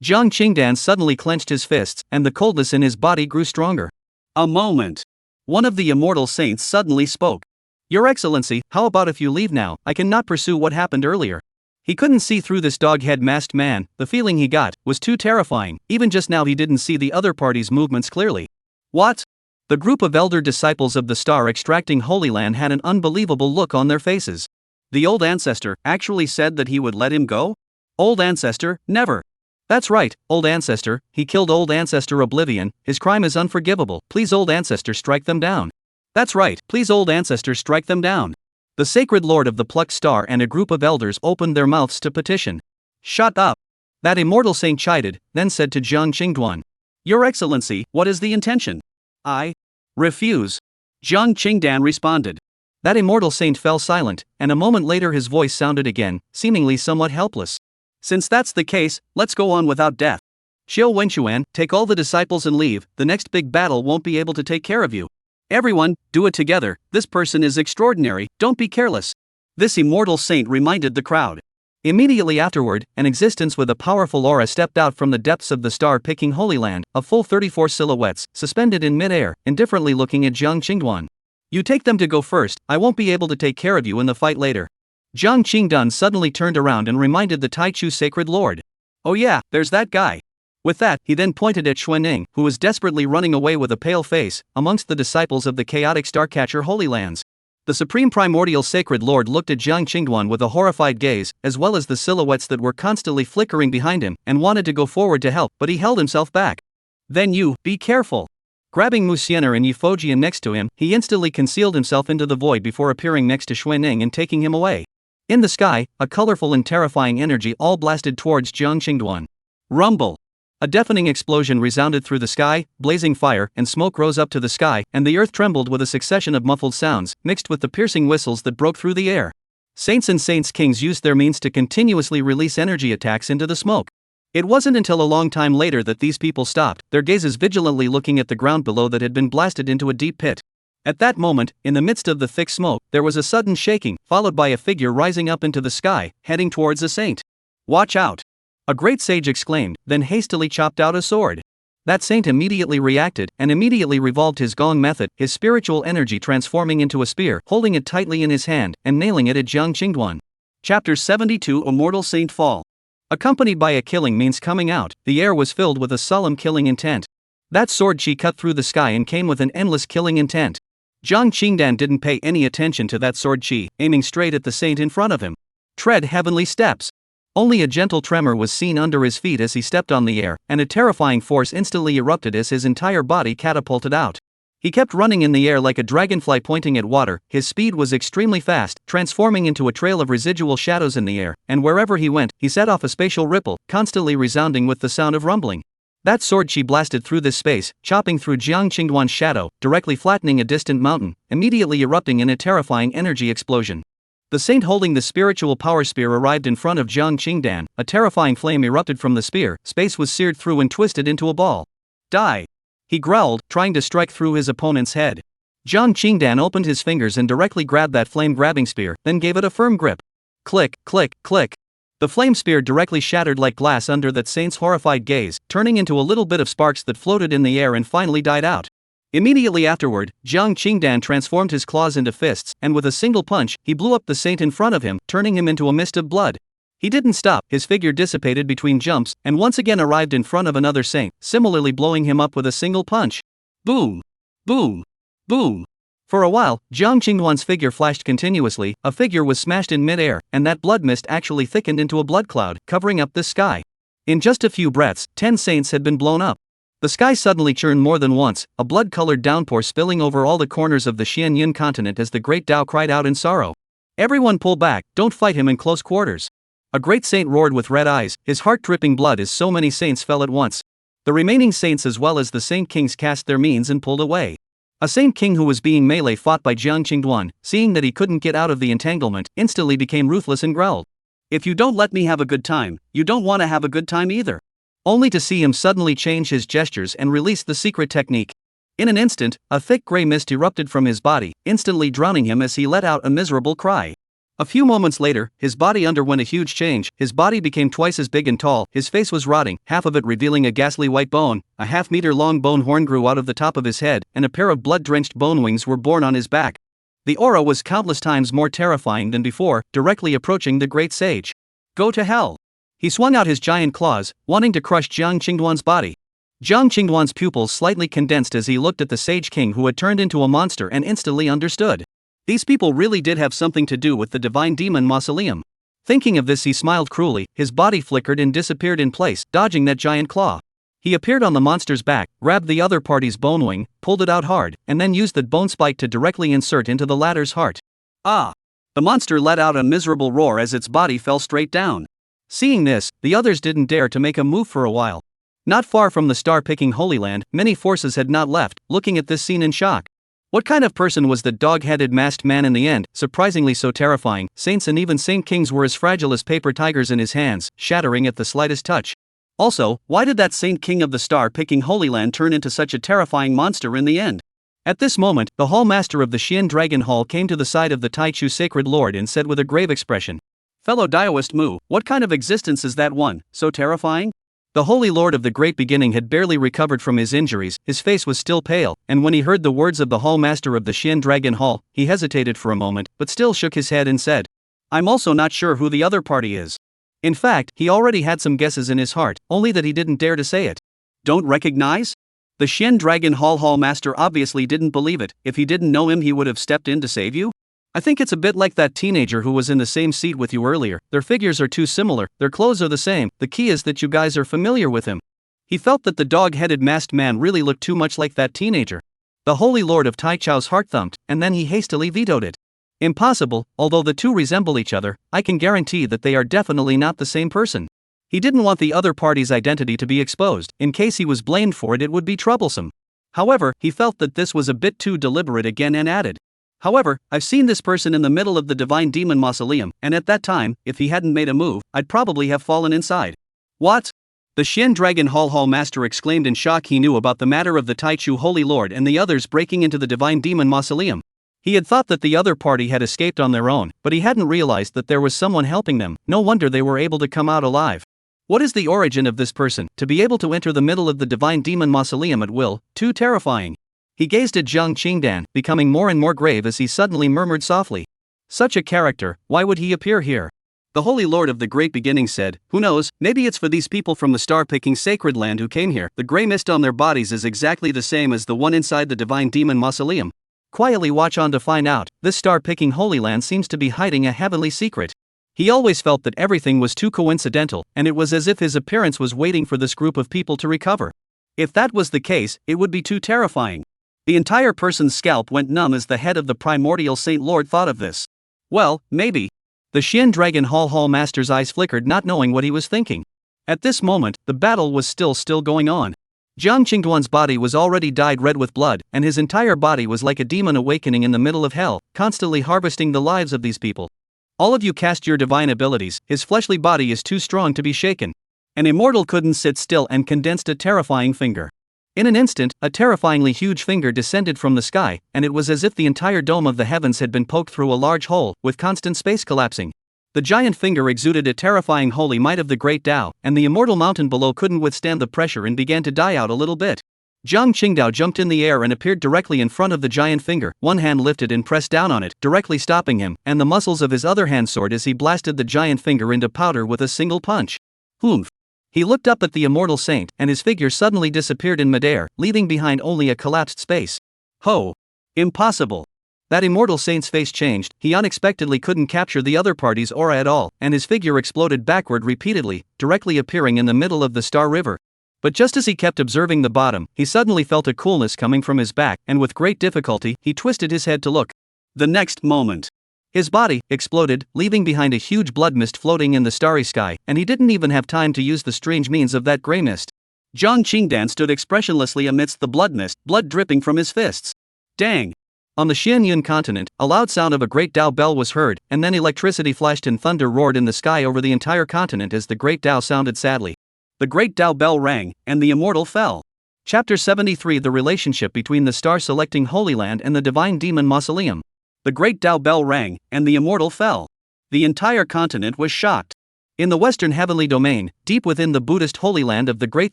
Jiang Qingdan suddenly clenched his fists, and the coldness in his body grew stronger. A moment. One of the immortal saints suddenly spoke. "Your Excellency, how about if you leave now? I cannot pursue what happened earlier." He couldn't see through this dog-head masked man. The feeling he got was too terrifying. Even just now he didn't see the other party's movements clearly. What? The group of elder disciples of the star extracting Holy Land had an unbelievable look on their faces. The old ancestor actually said that he would let him go? Old ancestor, never. That's right, old ancestor, he killed old ancestor Oblivion, his crime is unforgivable, please old ancestor strike them down. That's right, please old ancestor strike them down. The sacred lord of the plucked star and a group of elders opened their mouths to petition. Shut up. That immortal saint chided, then said to Jiang Qingduan, "Your Excellency, what is the intention?" "I refuse," Jiang Qingdan responded. That immortal saint fell silent, and a moment later his voice sounded again, seemingly somewhat helpless. "Since that's the case, let's go on without death. Xiao Wenxuan, take all the disciples and leave, the next big battle won't be able to take care of you. Everyone, do it together, this person is extraordinary, don't be careless." This immortal saint reminded the crowd. Immediately afterward, an existence with a powerful aura stepped out from the depths of the star-picking Holy Land, a full 34 silhouettes, suspended in mid-air, indifferently looking at Jiang Qingduan. "You take them to go first, I won't be able to take care of you in the fight later." Jiang Qingdan suddenly turned around and reminded the Taichu Sacred Lord. "Oh yeah, there's that guy." With that, he then pointed at Xuanning, who was desperately running away with a pale face, amongst the disciples of the chaotic Starcatcher Holy Lands. The Supreme Primordial Sacred Lord looked at Jiang Qingduan with a horrified gaze, as well as the silhouettes that were constantly flickering behind him, and wanted to go forward to help, but he held himself back. "Then you, be careful." Grabbing Mu Xianer and Yifojian next to him, he instantly concealed himself into the void before appearing next to Xuanning and taking him away. In the sky, a colorful and terrifying energy all blasted towards Jiang Qingduan. Rumble. A deafening explosion resounded through the sky, blazing fire and smoke rose up to the sky, and the earth trembled with a succession of muffled sounds, mixed with the piercing whistles that broke through the air. Saints and saints kings used their means to continuously release energy attacks into the smoke. It wasn't until a long time later that these people stopped, their gazes vigilantly looking at the ground below that had been blasted into a deep pit. At that moment, in the midst of the thick smoke, there was a sudden shaking, followed by a figure rising up into the sky, heading towards a saint. "Watch out!" a great sage exclaimed, then hastily chopped out a sword. That saint immediately reacted, and immediately revolved his gong method, his spiritual energy transforming into a spear, holding it tightly in his hand, and nailing it at Jiang Qingduan. Chapter 72 Immortal Saint Fall. Accompanied by a killing means coming out, the air was filled with a solemn killing intent. That sword chi cut through the sky and came with an endless killing intent. Jiang Qingdan didn't pay any attention to that sword chi, aiming straight at the saint in front of him. Tread heavenly steps. Only a gentle tremor was seen under his feet as he stepped on the air, and a terrifying force instantly erupted as his entire body catapulted out. He kept running in the air like a dragonfly pointing at water. His speed was extremely fast, transforming into a trail of residual shadows in the air, and wherever he went, he set off a spatial ripple, constantly resounding with the sound of rumbling. That sword chi blasted through this space, chopping through Jiang Qingduan's shadow, directly flattening a distant mountain, immediately erupting in a terrifying energy explosion. The saint holding the spiritual power spear arrived in front of Jiang Qingdan. A terrifying flame erupted from the spear, space was seared through and twisted into a ball. Die! He growled, trying to strike through his opponent's head. Jiang Qingdan opened his fingers and directly grabbed that flame-grabbing spear, then gave it a firm grip. Click, click, click. The flame spear directly shattered like glass under that saint's horrified gaze, turning into a little bit of sparks that floated in the air and finally died out. Immediately afterward, Jiang Qingdan transformed his claws into fists, and with a single punch, he blew up the saint in front of him, turning him into a mist of blood. He didn't stop, his figure dissipated between jumps, and once again arrived in front of another saint, similarly blowing him up with a single punch. Boom! Boom! Boom! For a while, Jiang Qingduan's figure flashed continuously, a figure was smashed in mid-air, and that blood mist actually thickened into a blood cloud, covering up the sky. In just a few breaths, 10 saints had been blown up. The sky suddenly churned more than once, a blood-colored downpour spilling over all the corners of the Xianyun continent as the great Tao cried out in sorrow. Everyone pull back, don't fight him in close quarters. A great saint roared with red eyes, his heart dripping blood as so many saints fell at once. The remaining saints as well as the saint kings cast their means and pulled away. A saint king who was being melee fought by Jiang Qingduan, seeing that he couldn't get out of the entanglement, instantly became ruthless and growled. If you don't let me have a good time, you don't want to have a good time either. Only to see him suddenly change his gestures and release the secret technique. In an instant, a thick gray mist erupted from his body, instantly drowning him as he let out a miserable cry. A few moments later, his body underwent a huge change, his body became twice as big and tall, his face was rotting, half of it revealing a ghastly white bone, a half-meter-long bone horn grew out of the top of his head, and a pair of blood-drenched bone wings were born on his back. The aura was countless times more terrifying than before, directly approaching the great sage. Go to hell! He swung out his giant claws, wanting to crush Jiang Qingduan's body. Jiang Qingduan's pupils slightly condensed as he looked at the sage king who had turned into a monster and instantly understood. These people really did have something to do with the divine demon mausoleum. Thinking of this, he smiled cruelly, his body flickered and disappeared in place, dodging that giant claw. He appeared on the monster's back, grabbed the other party's bone wing, pulled it out hard, and then used the bone spike to directly insert into the latter's heart. Ah! The monster let out a miserable roar as its body fell straight down. Seeing this, the others didn't dare to make a move for a while. Not far from the star-picking Holy Land, many forces had not left, looking at this scene in shock. What kind of person was the dog-headed masked man in the end? Surprisingly so terrifying, saints and even saint kings were as fragile as paper tigers in his hands, shattering at the slightest touch. Also, why did that saint king of the star-picking Holy Land turn into such a terrifying monster in the end? At this moment, the hall master of the Xian Dragon Hall came to the side of the Taichu sacred lord and said with a grave expression, "Fellow Daoist Mu, what kind of existence is that one, so terrifying?" The Holy Lord of the Great Beginning had barely recovered from his injuries, his face was still pale, and when he heard the words of the Hall Master of the Xian Dragon Hall, he hesitated for a moment, but still shook his head and said, "I'm also not sure who the other party is." In fact, he already had some guesses in his heart, only that he didn't dare to say it. Don't recognize? The Xian Dragon Hall Master obviously didn't believe it. If he didn't know him, he would have stepped in to save you? I think it's a bit like that teenager who was in the same seat with you earlier. Their figures are too similar, their clothes are the same, the key is that you guys are familiar with him. He felt that the dog-headed masked man really looked too much like that teenager. The Holy Lord of Taichou's heart thumped, and then he hastily vetoed it. Impossible, although the two resemble each other, I can guarantee that they are definitely not the same person. He didn't want the other party's identity to be exposed, in case he was blamed for it would be troublesome. However, he felt that this was a bit too deliberate again and added, "However, I've seen this person in the middle of the divine demon mausoleum, and at that time, if he hadn't made a move, I'd probably have fallen inside." What? The Xian Dragon Hall Master exclaimed in shock. He knew about the matter of the Taichu Holy Lord and the others breaking into the divine demon mausoleum. He had thought that the other party had escaped on their own, but he hadn't realized that there was someone helping them. No wonder they were able to come out alive. What is the origin of this person, to be able to enter the middle of the divine demon mausoleum at will? Too terrifying. He gazed at Jiang Qingdan, becoming more and more grave as he suddenly murmured softly, "Such a character, why would he appear here?" The Holy Lord of the Great Beginning said, "Who knows, maybe it's for these people from the star-picking sacred land who came here. The gray mist on their bodies is exactly the same as the one inside the divine demon mausoleum. Quietly watch on to find out. This star-picking Holy Land seems to be hiding a heavenly secret." He always felt that everything was too coincidental, and it was as if his appearance was waiting for this group of people to recover. If that was the case, it would be too terrifying. The entire person's scalp went numb as the head of the primordial Saint Lord thought of this. Well, maybe. The Xian Dragon Hall Master's eyes flickered, not knowing what he was thinking. At this moment, the battle was still going on. Jiang Qingduan's body was already dyed red with blood, and his entire body was like a demon awakening in the middle of hell, constantly harvesting the lives of these people. All of you cast your divine abilities, his fleshly body is too strong to be shaken. An immortal couldn't sit still and condensed a terrifying finger. In an instant, a terrifyingly huge finger descended from the sky, and it was as if the entire dome of the heavens had been poked through a large hole, with constant space collapsing. The giant finger exuded a terrifying holy might of the great Tao, and the immortal mountain below couldn't withstand the pressure and began to die out a little bit. Jiang Qingdao jumped in the air and appeared directly in front of the giant finger, one hand lifted and pressed down on it, directly stopping him, and the muscles of his other hand soared as he blasted the giant finger into powder with a single punch. Humph! He looked up at the immortal saint, and his figure suddenly disappeared in midair, leaving behind only a collapsed space. Ho! Impossible! That immortal saint's face changed, he unexpectedly couldn't capture the other party's aura at all, and his figure exploded backward repeatedly, directly appearing in the middle of the Star River. But just as he kept observing the bottom, he suddenly felt a coolness coming from his back, and with great difficulty, he twisted his head to look. The next moment, his body exploded, leaving behind a huge blood mist floating in the starry sky, and he didn't even have time to use the strange means of that grey mist. Jiang Qingdan stood expressionlessly amidst the blood mist, blood dripping from his fists. Dang! On the Xianyun continent, a loud sound of a great Tao bell was heard, and then electricity flashed and thunder roared in the sky over the entire continent as the great Tao sounded sadly. The great Tao bell rang, and the immortal fell. Chapter 73: The relationship between the star-selecting Holy Land and the divine demon mausoleum. The great Tao bell rang, and the immortal fell. The entire continent was shocked. In the western heavenly domain, deep within the Buddhist Holy Land of the Great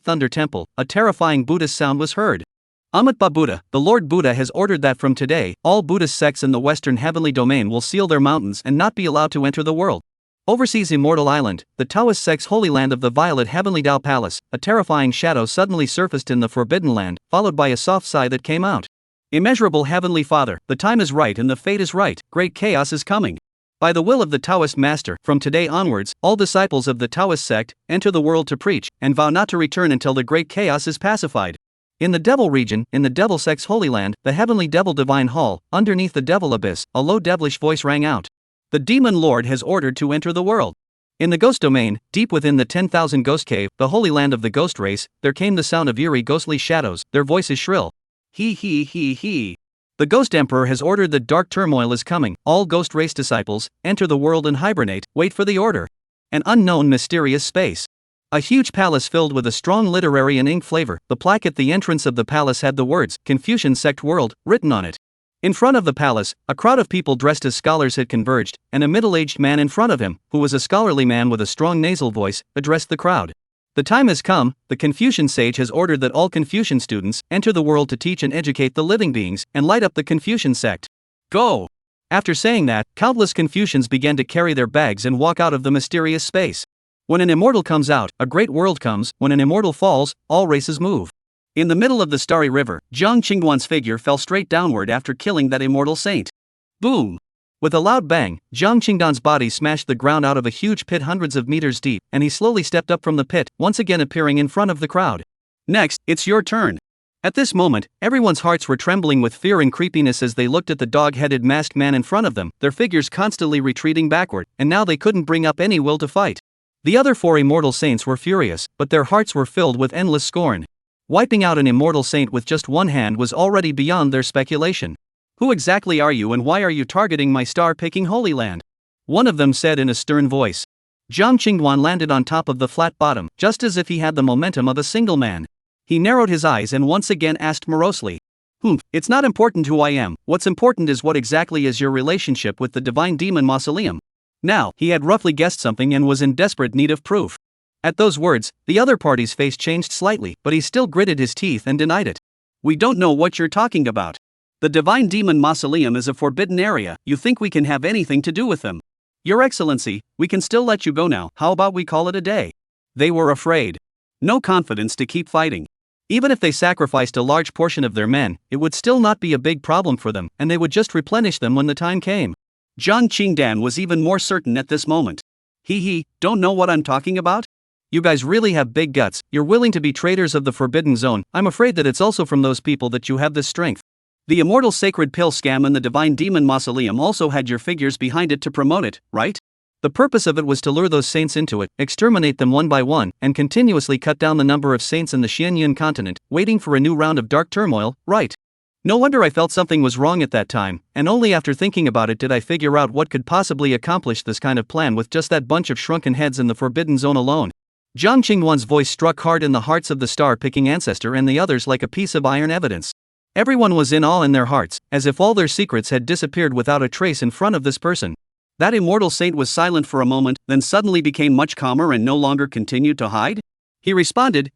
Thunder Temple, a terrifying Buddhist sound was heard. Amitabha Buddha, the Lord Buddha has ordered that from today, all Buddhist sects in the western heavenly domain will seal their mountains and not be allowed to enter the world. Overseas Immortal Island, the Taoist sect's holy land of the violet heavenly Tao Palace, a terrifying shadow suddenly surfaced in the Forbidden Land, followed by a soft sigh that came out. Immeasurable Heavenly Father, the time is right and the fate is right, great chaos is coming. By the will of the Taoist Master, from today onwards, all disciples of the Taoist sect enter the world to preach, and vow not to return until the great chaos is pacified. In the Devil region, in the Devil sect's holy land, the heavenly Devil Divine Hall, underneath the Devil Abyss, a low devilish voice rang out. The Demon Lord has ordered to enter the world. In the Ghost domain, deep within the 10,000 Ghost Cave, the holy land of the Ghost race, there came the sound of eerie ghostly shadows, their voices shrill. He. The Ghost Emperor has ordered that dark turmoil is coming, all Ghost race disciples, enter the world and hibernate, wait for the order. An unknown mysterious space. A huge palace filled with a strong literary and ink flavor, the plaque at the entrance of the palace had the words, Confucian Sect World, written on it. In front of the palace, a crowd of people dressed as scholars had converged, and a middle-aged man in front of him, who was a scholarly man with a strong nasal voice, addressed the crowd. The time has come, the Confucian sage has ordered that all Confucian students enter the world to teach and educate the living beings, and light up the Confucian sect. Go! After saying that, countless Confucians began to carry their bags and walk out of the mysterious space. When an immortal comes out, a great world comes. When an immortal falls, all races move. In the middle of the starry river, Jiang Qingduan's figure fell straight downward after killing that immortal saint. Boom! With a loud bang, Jiang Qingduan's body smashed the ground out of a huge pit hundreds of meters deep, and he slowly stepped up from the pit, once again appearing in front of the crowd. Next, it's your turn. At this moment, everyone's hearts were trembling with fear and creepiness as they looked at the dog-headed masked man in front of them, their figures constantly retreating backward, and now they couldn't bring up any will to fight. The other four immortal saints were furious, but their hearts were filled with endless scorn. Wiping out an immortal saint with just one hand was already beyond their speculation. Who exactly are you and why are you targeting my star-picking holy land? One of them said in a stern voice. Jiang Qingduan landed on top of the flat bottom, just as if he had the momentum of a single man. He narrowed his eyes and once again asked morosely. It's not important who I am, what's important is what exactly is your relationship with the divine demon mausoleum. Now, he had roughly guessed something and was in desperate need of proof. At those words, the other party's face changed slightly, but he still gritted his teeth and denied it. We don't know what you're talking about. The divine demon mausoleum is a forbidden area, you think we can have anything to do with them? Your Excellency, we can still let you go now, how about we call it a day? They were afraid. No confidence to keep fighting. Even if they sacrificed a large portion of their men, it would still not be a big problem for them, and they would just replenish them when the time came. Jiang Qingdan was even more certain at this moment. Don't know what I'm talking about? You guys really have big guts, you're willing to be traitors of the Forbidden Zone. I'm afraid that it's also from those people that you have this strength. The Immortal Sacred Pill scam and the Divine Demon Mausoleum also had your figures behind it to promote it, right? The purpose of it was to lure those saints into it, exterminate them one by one, and continuously cut down the number of saints in the Xianyun continent, waiting for a new round of dark turmoil, right? No wonder I felt something was wrong at that time, and only after thinking about it did I figure out what could possibly accomplish this kind of plan with just that bunch of shrunken heads in the Forbidden Zone alone. Jiang Qingduan's voice struck hard in the hearts of the star-picking ancestor and the others like a piece of iron evidence. Everyone was in awe in their hearts, as if all their secrets had disappeared without a trace in front of this person. That immortal saint was silent for a moment, then suddenly became much calmer and no longer continued to hide? He responded,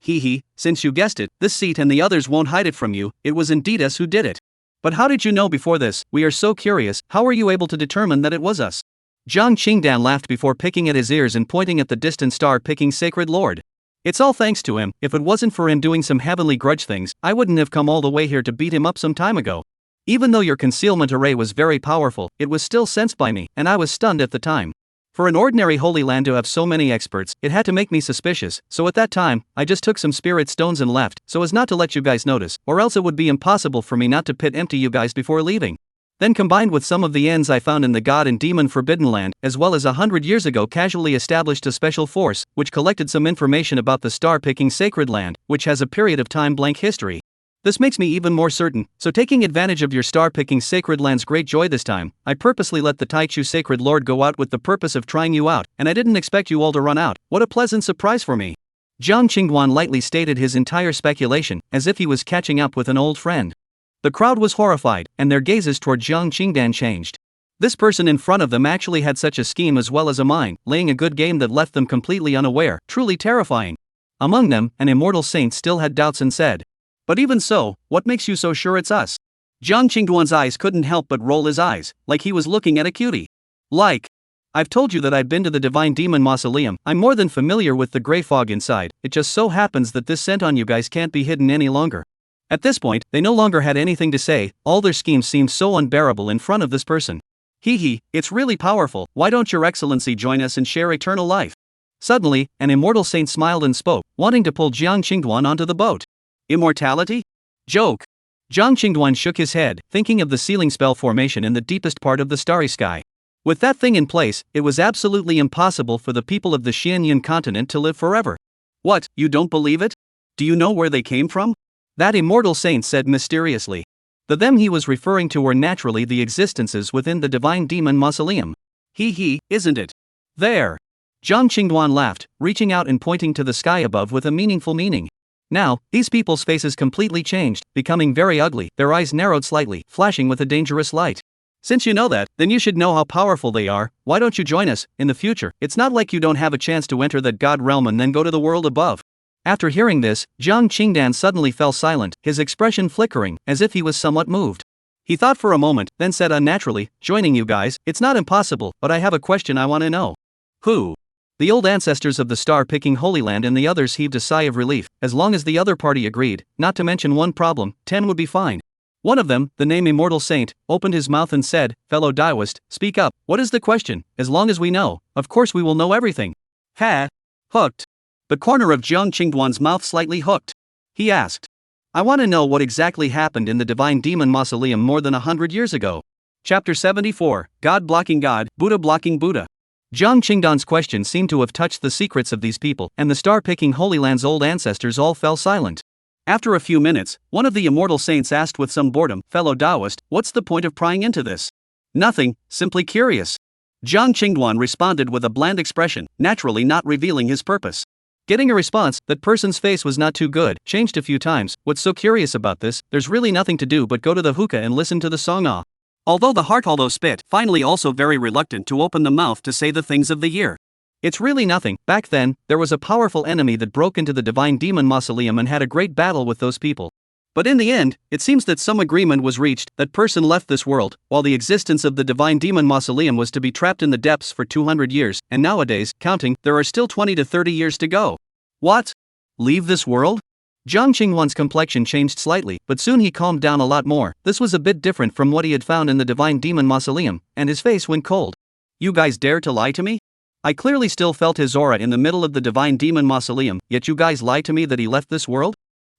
since you guessed it, this seat and the others won't hide it from you, it was indeed us who did it. But how did you know before this? We are so curious, how were you able to determine that it was us? Jiang Qingdan laughed before picking at his ears and pointing at the distant star-picking sacred lord. It's all thanks to him. If it wasn't for him doing some heavenly grudge things, I wouldn't have come all the way here to beat him up some time ago. Even though your concealment array was very powerful, it was still sensed by me, and I was stunned at the time. For an ordinary holy land to have so many experts, it had to make me suspicious, so at that time, I just took some spirit stones and left, so as not to let you guys notice, or else it would be impossible for me not to pit empty you guys before leaving. Then combined with some of the ends I found in the God and Demon Forbidden Land, as well as 100 years ago casually established a special force, which collected some information about the star-picking sacred land, which has a period of time blank history. This makes me even more certain, so taking advantage of your star-picking sacred land's great joy this time, I purposely let the Taichu sacred lord go out with the purpose of trying you out, and I didn't expect you all to run out. What a pleasant surprise for me. Jiang Qingduan lightly stated his entire speculation, as if he was catching up with an old friend. The crowd was horrified, and their gazes toward Jiang Qingdan changed. This person in front of them actually had such a scheme as well as a mind, laying a good game that left them completely unaware, truly terrifying. Among them, an immortal saint still had doubts and said, "But even so, what makes you so sure it's us?" Jiang Qingduan's eyes couldn't help but roll his eyes, like he was looking at a cutie. I've told you that I've been to the Divine Demon Mausoleum. I'm more than familiar with the gray fog inside. It just so happens that this scent on you guys can't be hidden any longer. At this point, they no longer had anything to say, all their schemes seemed so unbearable in front of this person. It's really powerful, why don't your excellency join us and share eternal life? Suddenly, an immortal saint smiled and spoke, wanting to pull Jiang Qingduan onto the boat. Immortality? Joke. Jiang Qingduan shook his head, thinking of the sealing spell formation in the deepest part of the starry sky. With that thing in place, it was absolutely impossible for the people of the Xianyun continent to live forever. What, you don't believe it? Do you know where they came from? That immortal saint said mysteriously. The them he was referring to were naturally the existences within the Divine Demon Mausoleum. Isn't it? There. Jiang Qingduan laughed, reaching out and pointing to the sky above with a meaningful meaning. Now, these people's faces completely changed, becoming very ugly, their eyes narrowed slightly, flashing with a dangerous light. Since you know that, then you should know how powerful they are. Why don't you join us? In the future, it's not like you don't have a chance to enter that god realm and then go to the world above. After hearing this, Jiang Qingdan suddenly fell silent, his expression flickering, as if he was somewhat moved. He thought for a moment, then said unnaturally, "Joining you guys, it's not impossible, but I have a question I want to know." Who? The old ancestors of the star-picking Holy Land and the others heaved a sigh of relief. As long as the other party agreed, not to mention one problem, 10 would be fine. One of them, the name Immortal Saint, opened his mouth and said, "Fellow Daoist, speak up, what is the question? As long as we know, of course we will know everything." Hooked. The corner of Jiang Qingduan's mouth slightly hooked. He asked, "I want to know what exactly happened in the Divine Demon Mausoleum more than 100 years ago." Chapter 74, God blocking God, Buddha blocking Buddha. Jiang Qingdan's question seemed to have touched the secrets of these people, and the star-picking Holy Land's old ancestors all fell silent. After a few minutes, one of the immortal saints asked with some boredom, "Fellow Taoist, what's the point of prying into this?" "Nothing, simply curious." Jiang Qingduan responded with a bland expression, naturally not revealing his purpose. Getting a response, that person's face was not too good, changed a few times. "What's so curious about this? There's really nothing to do but go to the hookah and listen to the song ah." Although the heart spit, finally also very reluctant to open the mouth to say the things of the year. "It's really nothing. Back then, there was a powerful enemy that broke into the Divine Demon Mausoleum and had a great battle with those people. But in the end, it seems that some agreement was reached, that person left this world, while the existence of the Divine Demon Mausoleum was to be trapped in the depths for 200 years, and nowadays, counting, there are still 20 to 30 years to go." What? Leave this world? Jiang Qingduan's complexion changed slightly, but soon he calmed down a lot more. This was a bit different from what he had found in the Divine Demon Mausoleum, and his face went cold. "You guys dare to lie to me? I clearly still felt his aura in the middle of the Divine Demon Mausoleum, yet you guys lie to me that he left this world?"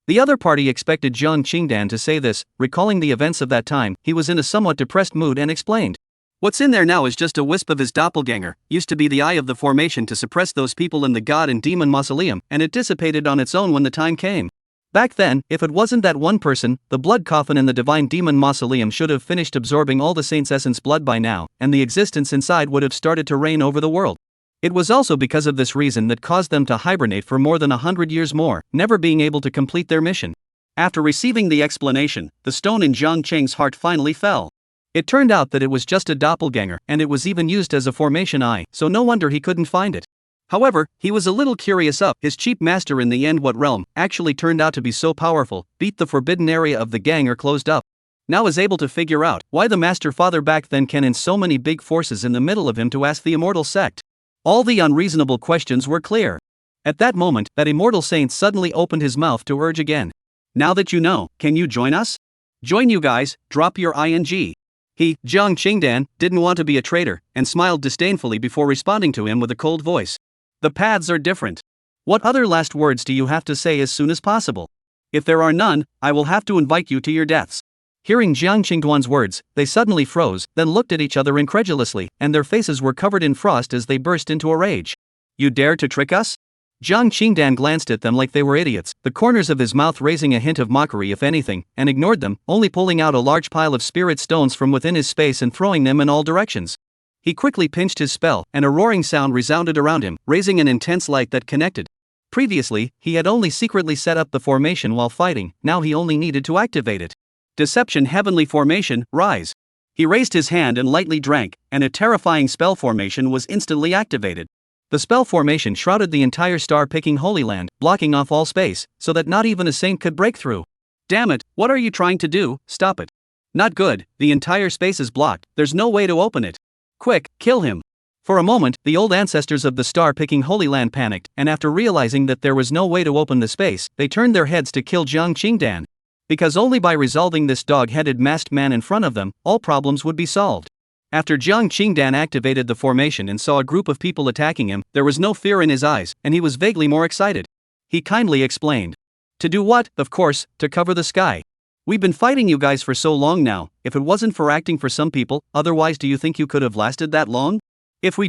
The other party expected Jiang Qingdan to say this. Recalling the events of that time, he was in a somewhat depressed mood and explained, What's in there now is just a wisp of his doppelganger, used to be the eye of the formation to suppress those people in the god and demon mausoleum, and it dissipated on its own when the time came. Back then, if it wasn't that one person, the blood coffin in the divine demon mausoleum should have finished absorbing all the saint's essence blood by now, and the existence inside would have started to reign over the world. It was also because of this reason that caused them to hibernate for more than 100 years more, never being able to complete their mission. After receiving the explanation, the stone in Jiang Qing's heart finally fell. It turned out that it was just a doppelganger, and it was even used as a formation eye, so no wonder he couldn't find it. However, he was a little curious up his cheap master in the end what realm actually turned out to be so powerful, beat the forbidden area of the gang or closed up. Now is able to figure out why the master father back then can in so many big forces in the middle of him to ask the immortal sect. All the unreasonable questions were clear. At that moment, that immortal saint suddenly opened his mouth to urge again. Now that you know, can you join us? Join you guys, drop your ing. He, Jiang Qingdan, didn't want to be a traitor, and smiled disdainfully before responding to him with a cold voice. The paths are different. What other last words do you have to say as soon as possible? If there are none, I will have to invite you to your deaths. Hearing Jiang Qingduan's words, they suddenly froze, then looked at each other incredulously, and their faces were covered in frost as they burst into a rage. You dare to trick us? Jiang Qingdan glanced at them like they were idiots, the corners of his mouth raising a hint of mockery if anything, and ignored them, only pulling out a large pile of spirit stones from within his space and throwing them in all directions. He quickly pinched his spell, and a roaring sound resounded around him, raising an intense light that connected. Previously, he had only secretly set up the formation while fighting, now he only needed to activate it. Deception heavenly formation, rise. He raised his hand and lightly drank, and a terrifying spell formation was instantly activated. The spell formation shrouded the entire star-picking Holy Land, blocking off all space, so that not even a saint could break through. Damn it, what are you trying to do? Stop it. Not good, the entire space is blocked, there's no way to open it. Quick, kill him. For a moment, the old ancestors of the star-picking Holy Land panicked, and after realizing that there was no way to open the space, they turned their heads to kill Jiang Qingdan. Because only by resolving this dog-headed masked man in front of them, all problems would be solved. After Jiang Qingdan activated the formation and saw a group of people attacking him, there was no fear in his eyes, and he was vaguely more excited. He kindly explained. To do what? Of course, to cover the sky. We've been fighting you guys for so long now, if it wasn't for acting for some people, otherwise do you think you could have lasted that long? If we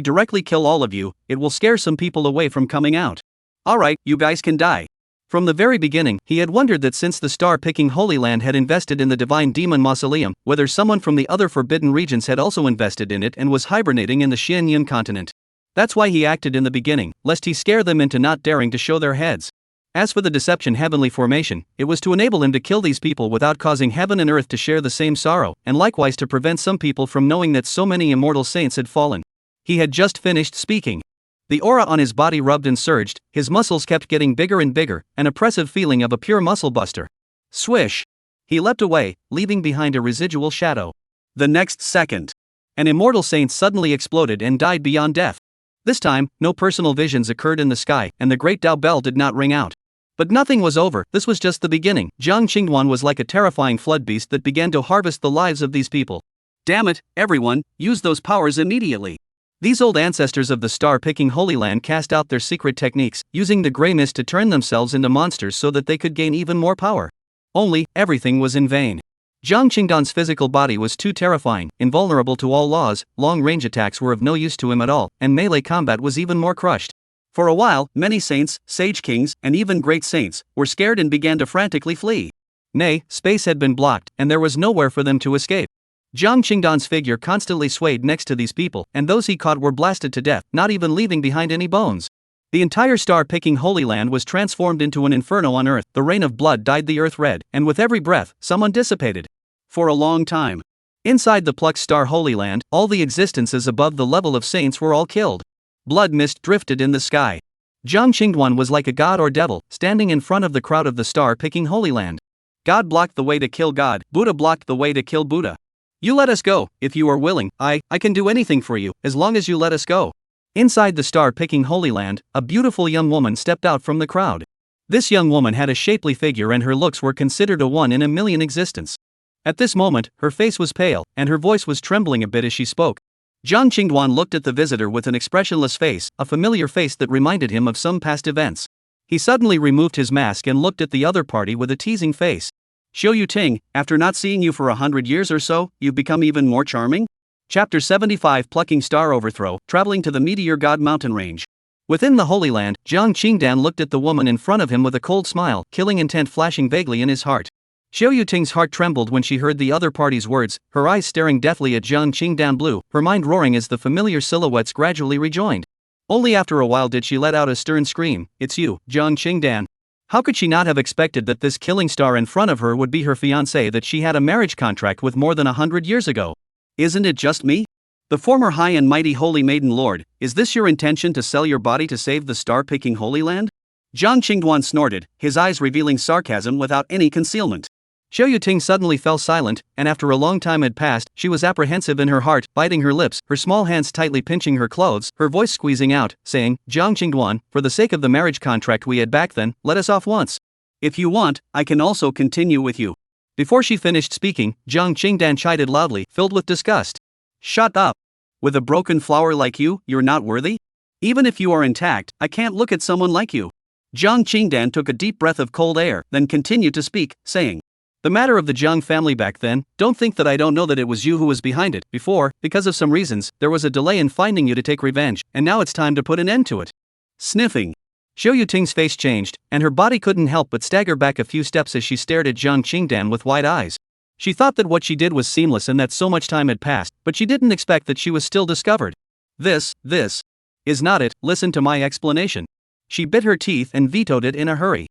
directly kill all of you, it will scare some people away from coming out. Alright, you guys can die. From the very beginning, he had wondered that since the star-picking Holy Land had invested in the divine demon mausoleum, whether someone from the other forbidden regions had also invested in it and was hibernating in the Xianyun continent. That's why he acted in the beginning, lest he scare them into not daring to show their heads. As for the deception heavenly formation, it was to enable him to kill these people without causing heaven and earth to share the same sorrow, and likewise to prevent some people from knowing that so many immortal saints had fallen. He had just finished speaking. The aura on his body rubbed and surged, his muscles kept getting bigger and bigger, an oppressive feeling of a pure muscle buster. Swish! He leapt away, leaving behind a residual shadow. The next second, an immortal saint suddenly exploded and died beyond death. This time, no personal visions occurred in the sky, and the great Dao bell did not ring out. But nothing was over, this was just the beginning. Jiang Qingduan was like a terrifying flood beast that began to harvest the lives of these people. Damn it, everyone, use those powers immediately. These old ancestors of the star-picking Holy Land cast out their secret techniques, using the grey mist to turn themselves into monsters so that they could gain even more power. Only, everything was in vain. Jiang Qingdan's physical body was too terrifying, invulnerable to all laws, long-range attacks were of no use to him at all, and melee combat was even more crushed. For a while, many saints, sage kings, and even great saints, were scared and began to frantically flee. Nay, space had been blocked, and there was nowhere for them to escape. Jiang Qingdan's figure constantly swayed next to these people, and those he caught were blasted to death, not even leaving behind any bones. The entire star-picking Holy Land was transformed into an inferno on earth, the rain of blood dyed the earth red, and with every breath, someone dissipated. For a long time. Inside the plucked star Holy Land, all the existences above the level of saints were all killed. Blood mist drifted in the sky. Jiang Qingduan was like a god or devil, standing in front of the crowd of the star-picking Holy Land. God blocked the way to kill God, Buddha blocked the way to kill Buddha. You let us go, if you are willing, I can do anything for you, as long as you let us go. Inside the star-picking Holy Land, a beautiful young woman stepped out from the crowd. This young woman had a shapely figure and her looks were considered a one in a million existence. At this moment, her face was pale, and her voice was trembling a bit as she spoke. Jiang Qingduan looked at the visitor with an expressionless face, a familiar face that reminded him of some past events. He suddenly removed his mask and looked at the other party with a teasing face. Xiu Ting, after not seeing you for 100 years or so, you've become even more charming? Chapter 75 Plucking Star Overthrow, Traveling to the Meteor God Mountain Range. Within the Holy Land, Jiang Qingdan looked at the woman in front of him with a cold smile, killing intent flashing vaguely in his heart. Xiao Yuting's heart trembled when she heard the other party's words, her eyes staring deathly at Jiang Qingdan blue, her mind roaring as the familiar silhouettes gradually rejoined. Only after a while did she let out a stern scream, "It's you, Jiang Qingdan." How could she not have expected that this killing star in front of her would be her fiancé that she had a marriage contract with more than 100 years ago? "Isn't it just me? The former high and mighty Holy Maiden Lord, is this your intention to sell your body to save the star-picking Holy Land?" Jiang Qingduan snorted, his eyes revealing sarcasm without any concealment. Xiao Yuting suddenly fell silent, and after a long time had passed, she was apprehensive in her heart, biting her lips, her small hands tightly pinching her clothes, her voice squeezing out, saying, "Jiang Qingduan, for the sake of the marriage contract we had back then, let us off once. If you want, I can also continue with you." Before she finished speaking, Jiang Qingdan chided loudly, filled with disgust. "Shut up. With a broken flower like you, you're not worthy? Even if you are intact, I can't look at someone like you." Jiang Qingdan took a deep breath of cold air, then continued to speak, saying, "The matter of the Jiang family back then, don't think that I don't know that it was you who was behind it. Before, because of some reasons, there was a delay in finding you to take revenge, and now it's time to put an end to it." Sniffing. Xiao Yuting's face changed, and her body couldn't help but stagger back a few steps as she stared at Jiang Qingdan with wide eyes. She thought that what she did was seamless and that so much time had passed, but she didn't expect that she was still discovered. This is not it, listen to my explanation." She bit her teeth and vetoed it in a hurry.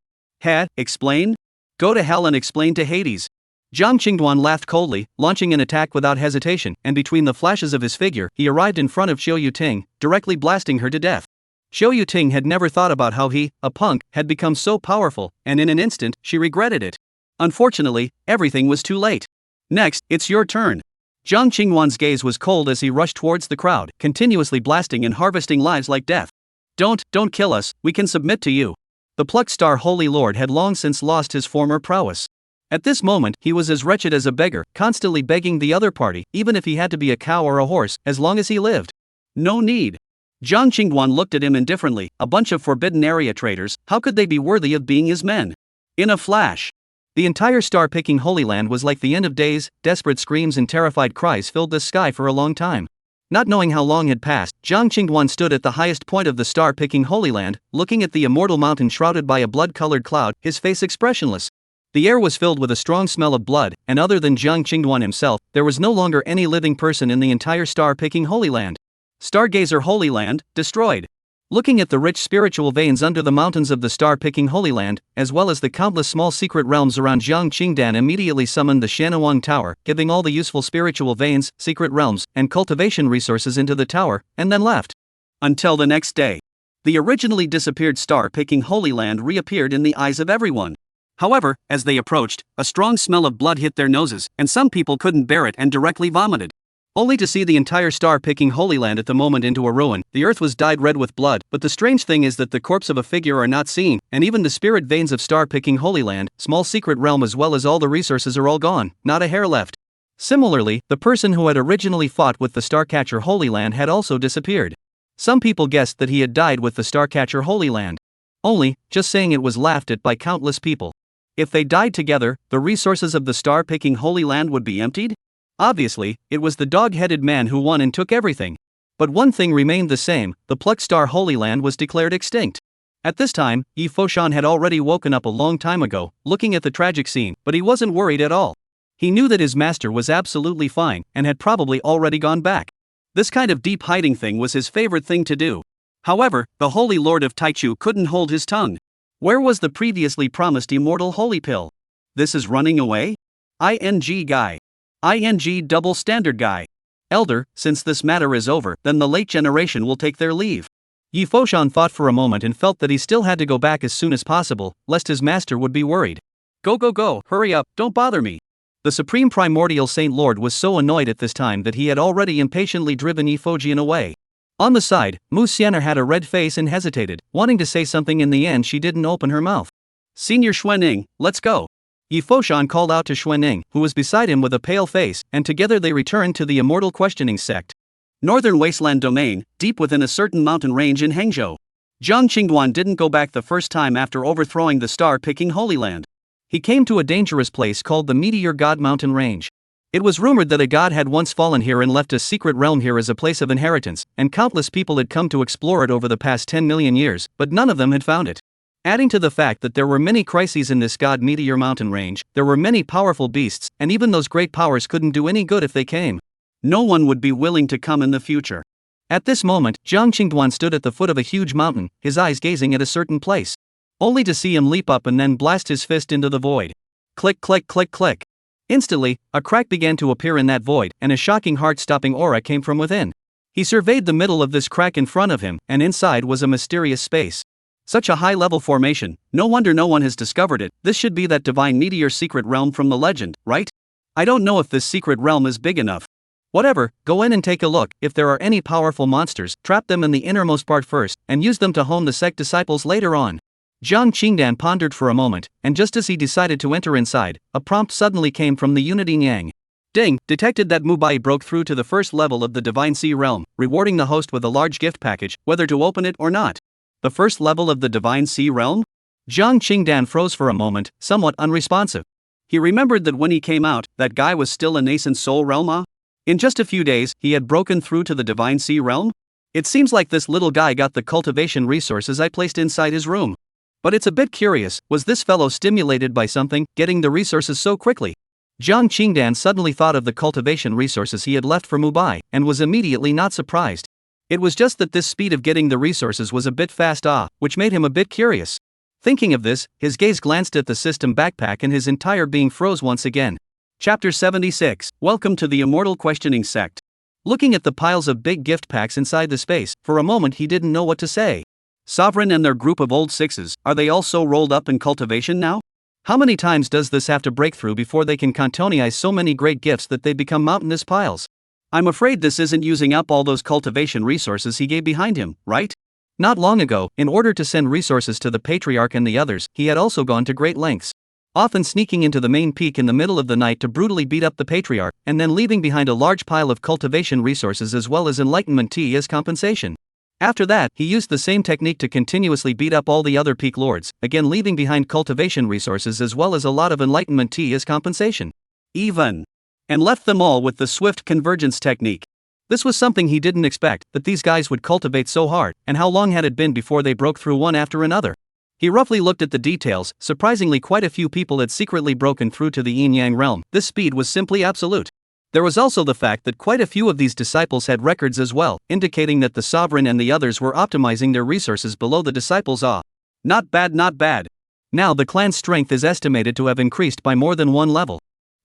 Explain? Go to hell and explain to Hades." Jiang Qingduan laughed coldly, launching an attack without hesitation, and between the flashes of his figure, he arrived in front of Xiao Yuting, directly blasting her to death. Xiao Yuting had never thought about how he, a punk, had become so powerful, and in an instant, she regretted it. Unfortunately, everything was too late. "Next, it's your turn." Jiang Qingduan's gaze was cold as he rushed towards the crowd, continuously blasting and harvesting lives like death. Don't kill us, we can submit to you." The plucked star Holy Lord had long since lost his former prowess. At this moment, he was as wretched as a beggar, constantly begging the other party, even if he had to be a cow or a horse, as long as he lived. "No need." Jiang Qingduan looked at him indifferently, a bunch of forbidden area traitors, how could they be worthy of being his men? In a flash, the entire star-picking Holy Land was like the end of days, desperate screams and terrified cries filled the sky for a long time. Not knowing how long had passed, Jiang Qingduan stood at the highest point of the star-picking Holy Land, looking at the Immortal mountain shrouded by a blood-colored cloud, his face expressionless. The air was filled with a strong smell of blood, and other than Jiang Qingduan himself, there was no longer any living person in the entire star-picking Holy Land. Stargazer Holy Land, destroyed. Looking at the rich spiritual veins under the mountains of the star-picking Holy Land, as well as the countless small secret realms around, Jiang Qingdan immediately summoned the Shanawang Tower, giving all the useful spiritual veins, secret realms, and cultivation resources into the tower, and then left. Until the next day. The originally disappeared star-picking Holy Land reappeared in the eyes of everyone. However, as they approached, a strong smell of blood hit their noses, and some people couldn't bear it and directly vomited. Only to see the entire star-picking Holy Land at the moment into a ruin. The earth was dyed red with blood, but the strange thing is that the corpse of a figure are not seen, and even the spirit veins of star-picking Holy Land, small secret realm as well as all the resources are all gone, not a hair left. Similarly, the person who had originally fought with the Starcatcher Holy Land had also disappeared. Some people guessed that he had died with the Starcatcher Holy Land. Only, just saying it was laughed at by countless people. If they died together, the resources of the star-picking Holy Land would be emptied? Obviously, it was the dog-headed man who won and took everything. But one thing remained the same, the plucked star Holy Land was declared extinct. At this time, Yi Foshan had already woken up a long time ago, looking at the tragic scene, but he wasn't worried at all. He knew that his master was absolutely fine, and had probably already gone back. This kind of deep hiding thing was his favorite thing to do. However, the Holy Lord of Taichu couldn't hold his tongue. Where was the previously promised immortal holy pill? This is running away? ING guy. ING double standard guy. Elder, since this matter is over, then the late generation will take their leave. Yi Foshan thought for a moment and felt that he still had to go back as soon as possible, lest his master would be worried. Go, hurry up, don't bother me. The Supreme Primordial Saint Lord was so annoyed at this time that he had already impatiently driven Yi Fojian away. On the side, Mu Xianer had a red face and hesitated, wanting to say something. In the end she didn't open her mouth. Senior Xuanning, let's go. Yi Foshan called out to Xuanning, who was beside him with a pale face, and together they returned to the Immortal questioning sect. Northern Wasteland Domain, deep within a certain mountain range in Hangzhou. Jiang Qingduan didn't go back the first time after overthrowing the star-picking Holy Land. He came to a dangerous place called the Meteor God Mountain Range. It was rumored that a god had once fallen here and left a secret realm here as a place of inheritance, and countless people had come to explore it over the past 10 million years, but none of them had found it. Adding to the fact that there were many crises in this god meteor mountain range, there were many powerful beasts, and even those great powers couldn't do any good if they came. No one would be willing to come in the future. At this moment, Jiang Qingduan stood at the foot of a huge mountain, his eyes gazing at a certain place. Only to see him leap up and then blast his fist into the void. Click, click, click, click. Instantly, a crack began to appear in that void, and a shocking heart-stopping aura came from within. He surveyed the middle of this crack in front of him, and inside was a mysterious space. Such a high-level formation, no wonder no one has discovered it. This should be that divine meteor secret realm from the legend, right? I don't know if this secret realm is big enough. Whatever, go in and take a look. If there are any powerful monsters, trap them in the innermost part first, and use them to hone the sect disciples later on. Jiang Qingdan pondered for a moment, and just as he decided to enter inside, a prompt suddenly came from the Unity Nyang. Ding, detected that Mubai broke through to the first level of the Divine Sea Realm, rewarding the host with a large gift package, whether to open it or not. The first level of the Divine Sea Realm? Jiang Qingdan froze for a moment, somewhat unresponsive. He remembered that when he came out, that guy was still a nascent soul realm. In just a few days, he had broken through to the Divine Sea Realm? It seems like this little guy got the cultivation resources I placed inside his room. But it's a bit curious, was this fellow stimulated by something, getting the resources so quickly? Jiang Qingdan suddenly thought of the cultivation resources he had left for Mubai, and was immediately not surprised. It was just that this speed of getting the resources was a bit fast, which made him a bit curious. Thinking of this, his gaze glanced at the system backpack and his entire being froze once again. Chapter 76, Welcome to the Immortal Questioning Sect. Looking at the piles of big gift packs inside the space, for a moment he didn't know what to say. Sovereign and their group of old sixes, are they all so rolled up in cultivation now? How many times does this have to break through before they can cantonize so many great gifts that they become mountainous piles? I'm afraid this isn't using up all those cultivation resources he gave behind him, right? Not long ago, in order to send resources to the Patriarch and the others, he had also gone to great lengths. Often sneaking into the main peak in the middle of the night to brutally beat up the Patriarch, and then leaving behind a large pile of cultivation resources as well as enlightenment tea as compensation. After that, he used the same technique to continuously beat up all the other peak lords, again leaving behind cultivation resources as well as a lot of enlightenment tea as compensation. And left them all with the swift convergence technique. This was something he didn't expect, that these guys would cultivate so hard, and how long had it been before they broke through one after another? He roughly looked at the details. Surprisingly, quite a few people had secretly broken through to the yin-yang realm. This speed was simply absolute. There was also the fact that quite a few of these disciples had records as well, indicating that the sovereign and the others were optimizing their resources below the disciples. Not bad, not bad. Now the clan's strength is estimated to have increased by more than one level.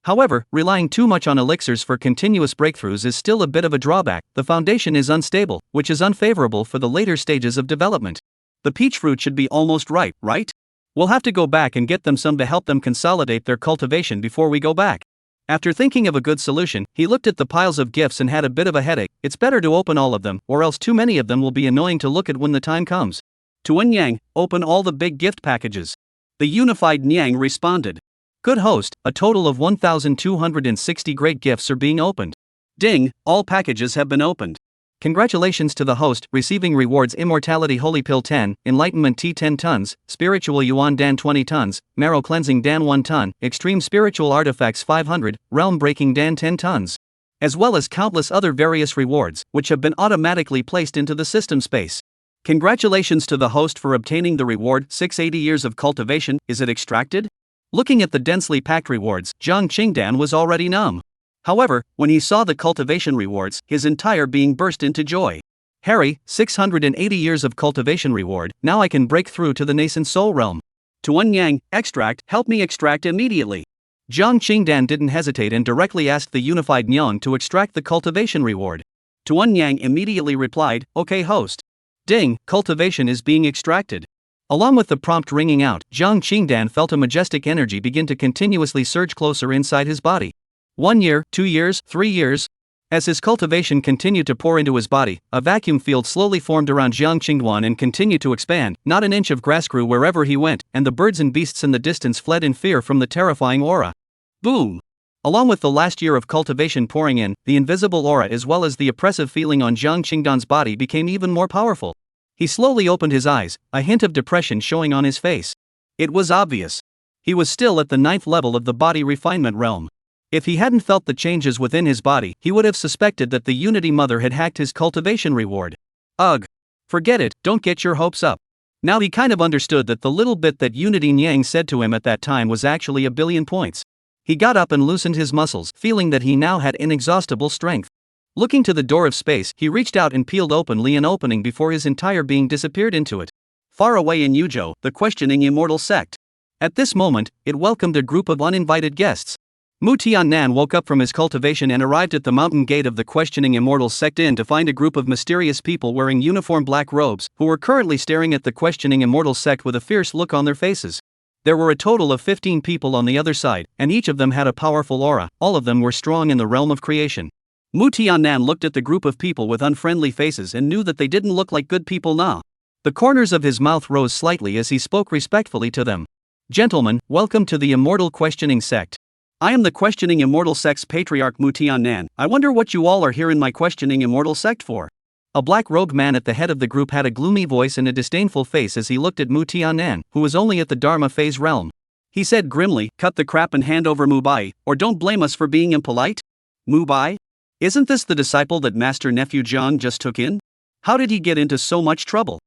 However, relying too much on elixirs for continuous breakthroughs is still a bit of a drawback. The foundation is unstable, which is unfavorable for the later stages of development. The peach fruit should be almost ripe, right? We'll have to go back and get them some to help them consolidate their cultivation before we go back. After thinking of a good solution, he looked at the piles of gifts and had a bit of a headache. It's better to open all of them, or else too many of them will be annoying to look at when the time comes. Tuan Yang, open all the big gift packages. The unified Nyang responded. Good host, a total of 1,260 great gifts are being opened. Ding, all packages have been opened. Congratulations to the host, receiving rewards: Immortality Holy Pill 10, Enlightenment Tea 10 tons, Spiritual Yuan Dan 20 tons, Marrow Cleansing Dan 1 ton, Extreme Spiritual Artifacts 500, Realm Breaking Dan 10 tons. As well as countless other various rewards, which have been automatically placed into the system space. Congratulations to the host for obtaining the reward, 680 years of cultivation. Is it extracted? Looking at the densely packed rewards, Jiang Qingdan was already numb. However, when he saw the cultivation rewards, his entire being burst into joy. Harry, 680 years of cultivation reward, now I can break through to the nascent soul realm. Tuan Yang, extract, help me extract immediately. Jiang Qingdan didn't hesitate and directly asked the unified Nyang to extract the cultivation reward. Tuan Yang immediately replied, okay host. Ding, cultivation is being extracted. Along with the prompt ringing out, Jiang Qingdan felt a majestic energy begin to continuously surge closer inside his body. 1 year, 2 years, 3 years. As his cultivation continued to pour into his body, a vacuum field slowly formed around Jiang Qingduan and continued to expand. Not an inch of grass grew wherever he went, and the birds and beasts in the distance fled in fear from the terrifying aura. Boom! Along with the last year of cultivation pouring in, the invisible aura as well as the oppressive feeling on Jiang Qingduan's body became even more powerful. He slowly opened his eyes, a hint of depression showing on his face. It was obvious. He was still at the 9th level of the body refinement realm. If he hadn't felt the changes within his body, he would have suspected that the Unity Mother had hacked his cultivation reward. Ugh. Forget it, don't get your hopes up. Now he kind of understood that the little bit that Unity Nyang said to him at that time was actually 1,000,000,000 points. He got up and loosened his muscles, feeling that he now had inexhaustible strength. Looking to the door of space, he reached out and peeled openly an opening before his entire being disappeared into it. Far away in Yujo, the questioning Immortal sect. At this moment, it welcomed a group of uninvited guests. Mu Tiannan woke up from his cultivation and arrived at the mountain gate of the questioning Immortal sect Inn to find a group of mysterious people wearing uniform black robes, who were currently staring at the questioning Immortal sect with a fierce look on their faces. There were a total of 15 people on the other side, and each of them had a powerful aura. All of them were strong in the realm of creation. Mu Tiannan looked at the group of people with unfriendly faces and knew that they didn't look like good people now. The corners of his mouth rose slightly as he spoke respectfully to them. Gentlemen, welcome to the Immortal questioning sect. I am the questioning Immortal sect's patriarch Mu Tiannan. I wonder what you all are here in my questioning Immortal sect for. A black-robed man at the head of the group had a gloomy voice and a disdainful face as he looked at Mu Tiannan, who was only at the Dharma phase realm. He said grimly, "Cut the crap and hand over Mubai, or don't blame us for being impolite." Mubai? Isn't this the disciple that Master Nephew Jiang just took in? How did he get into so much trouble?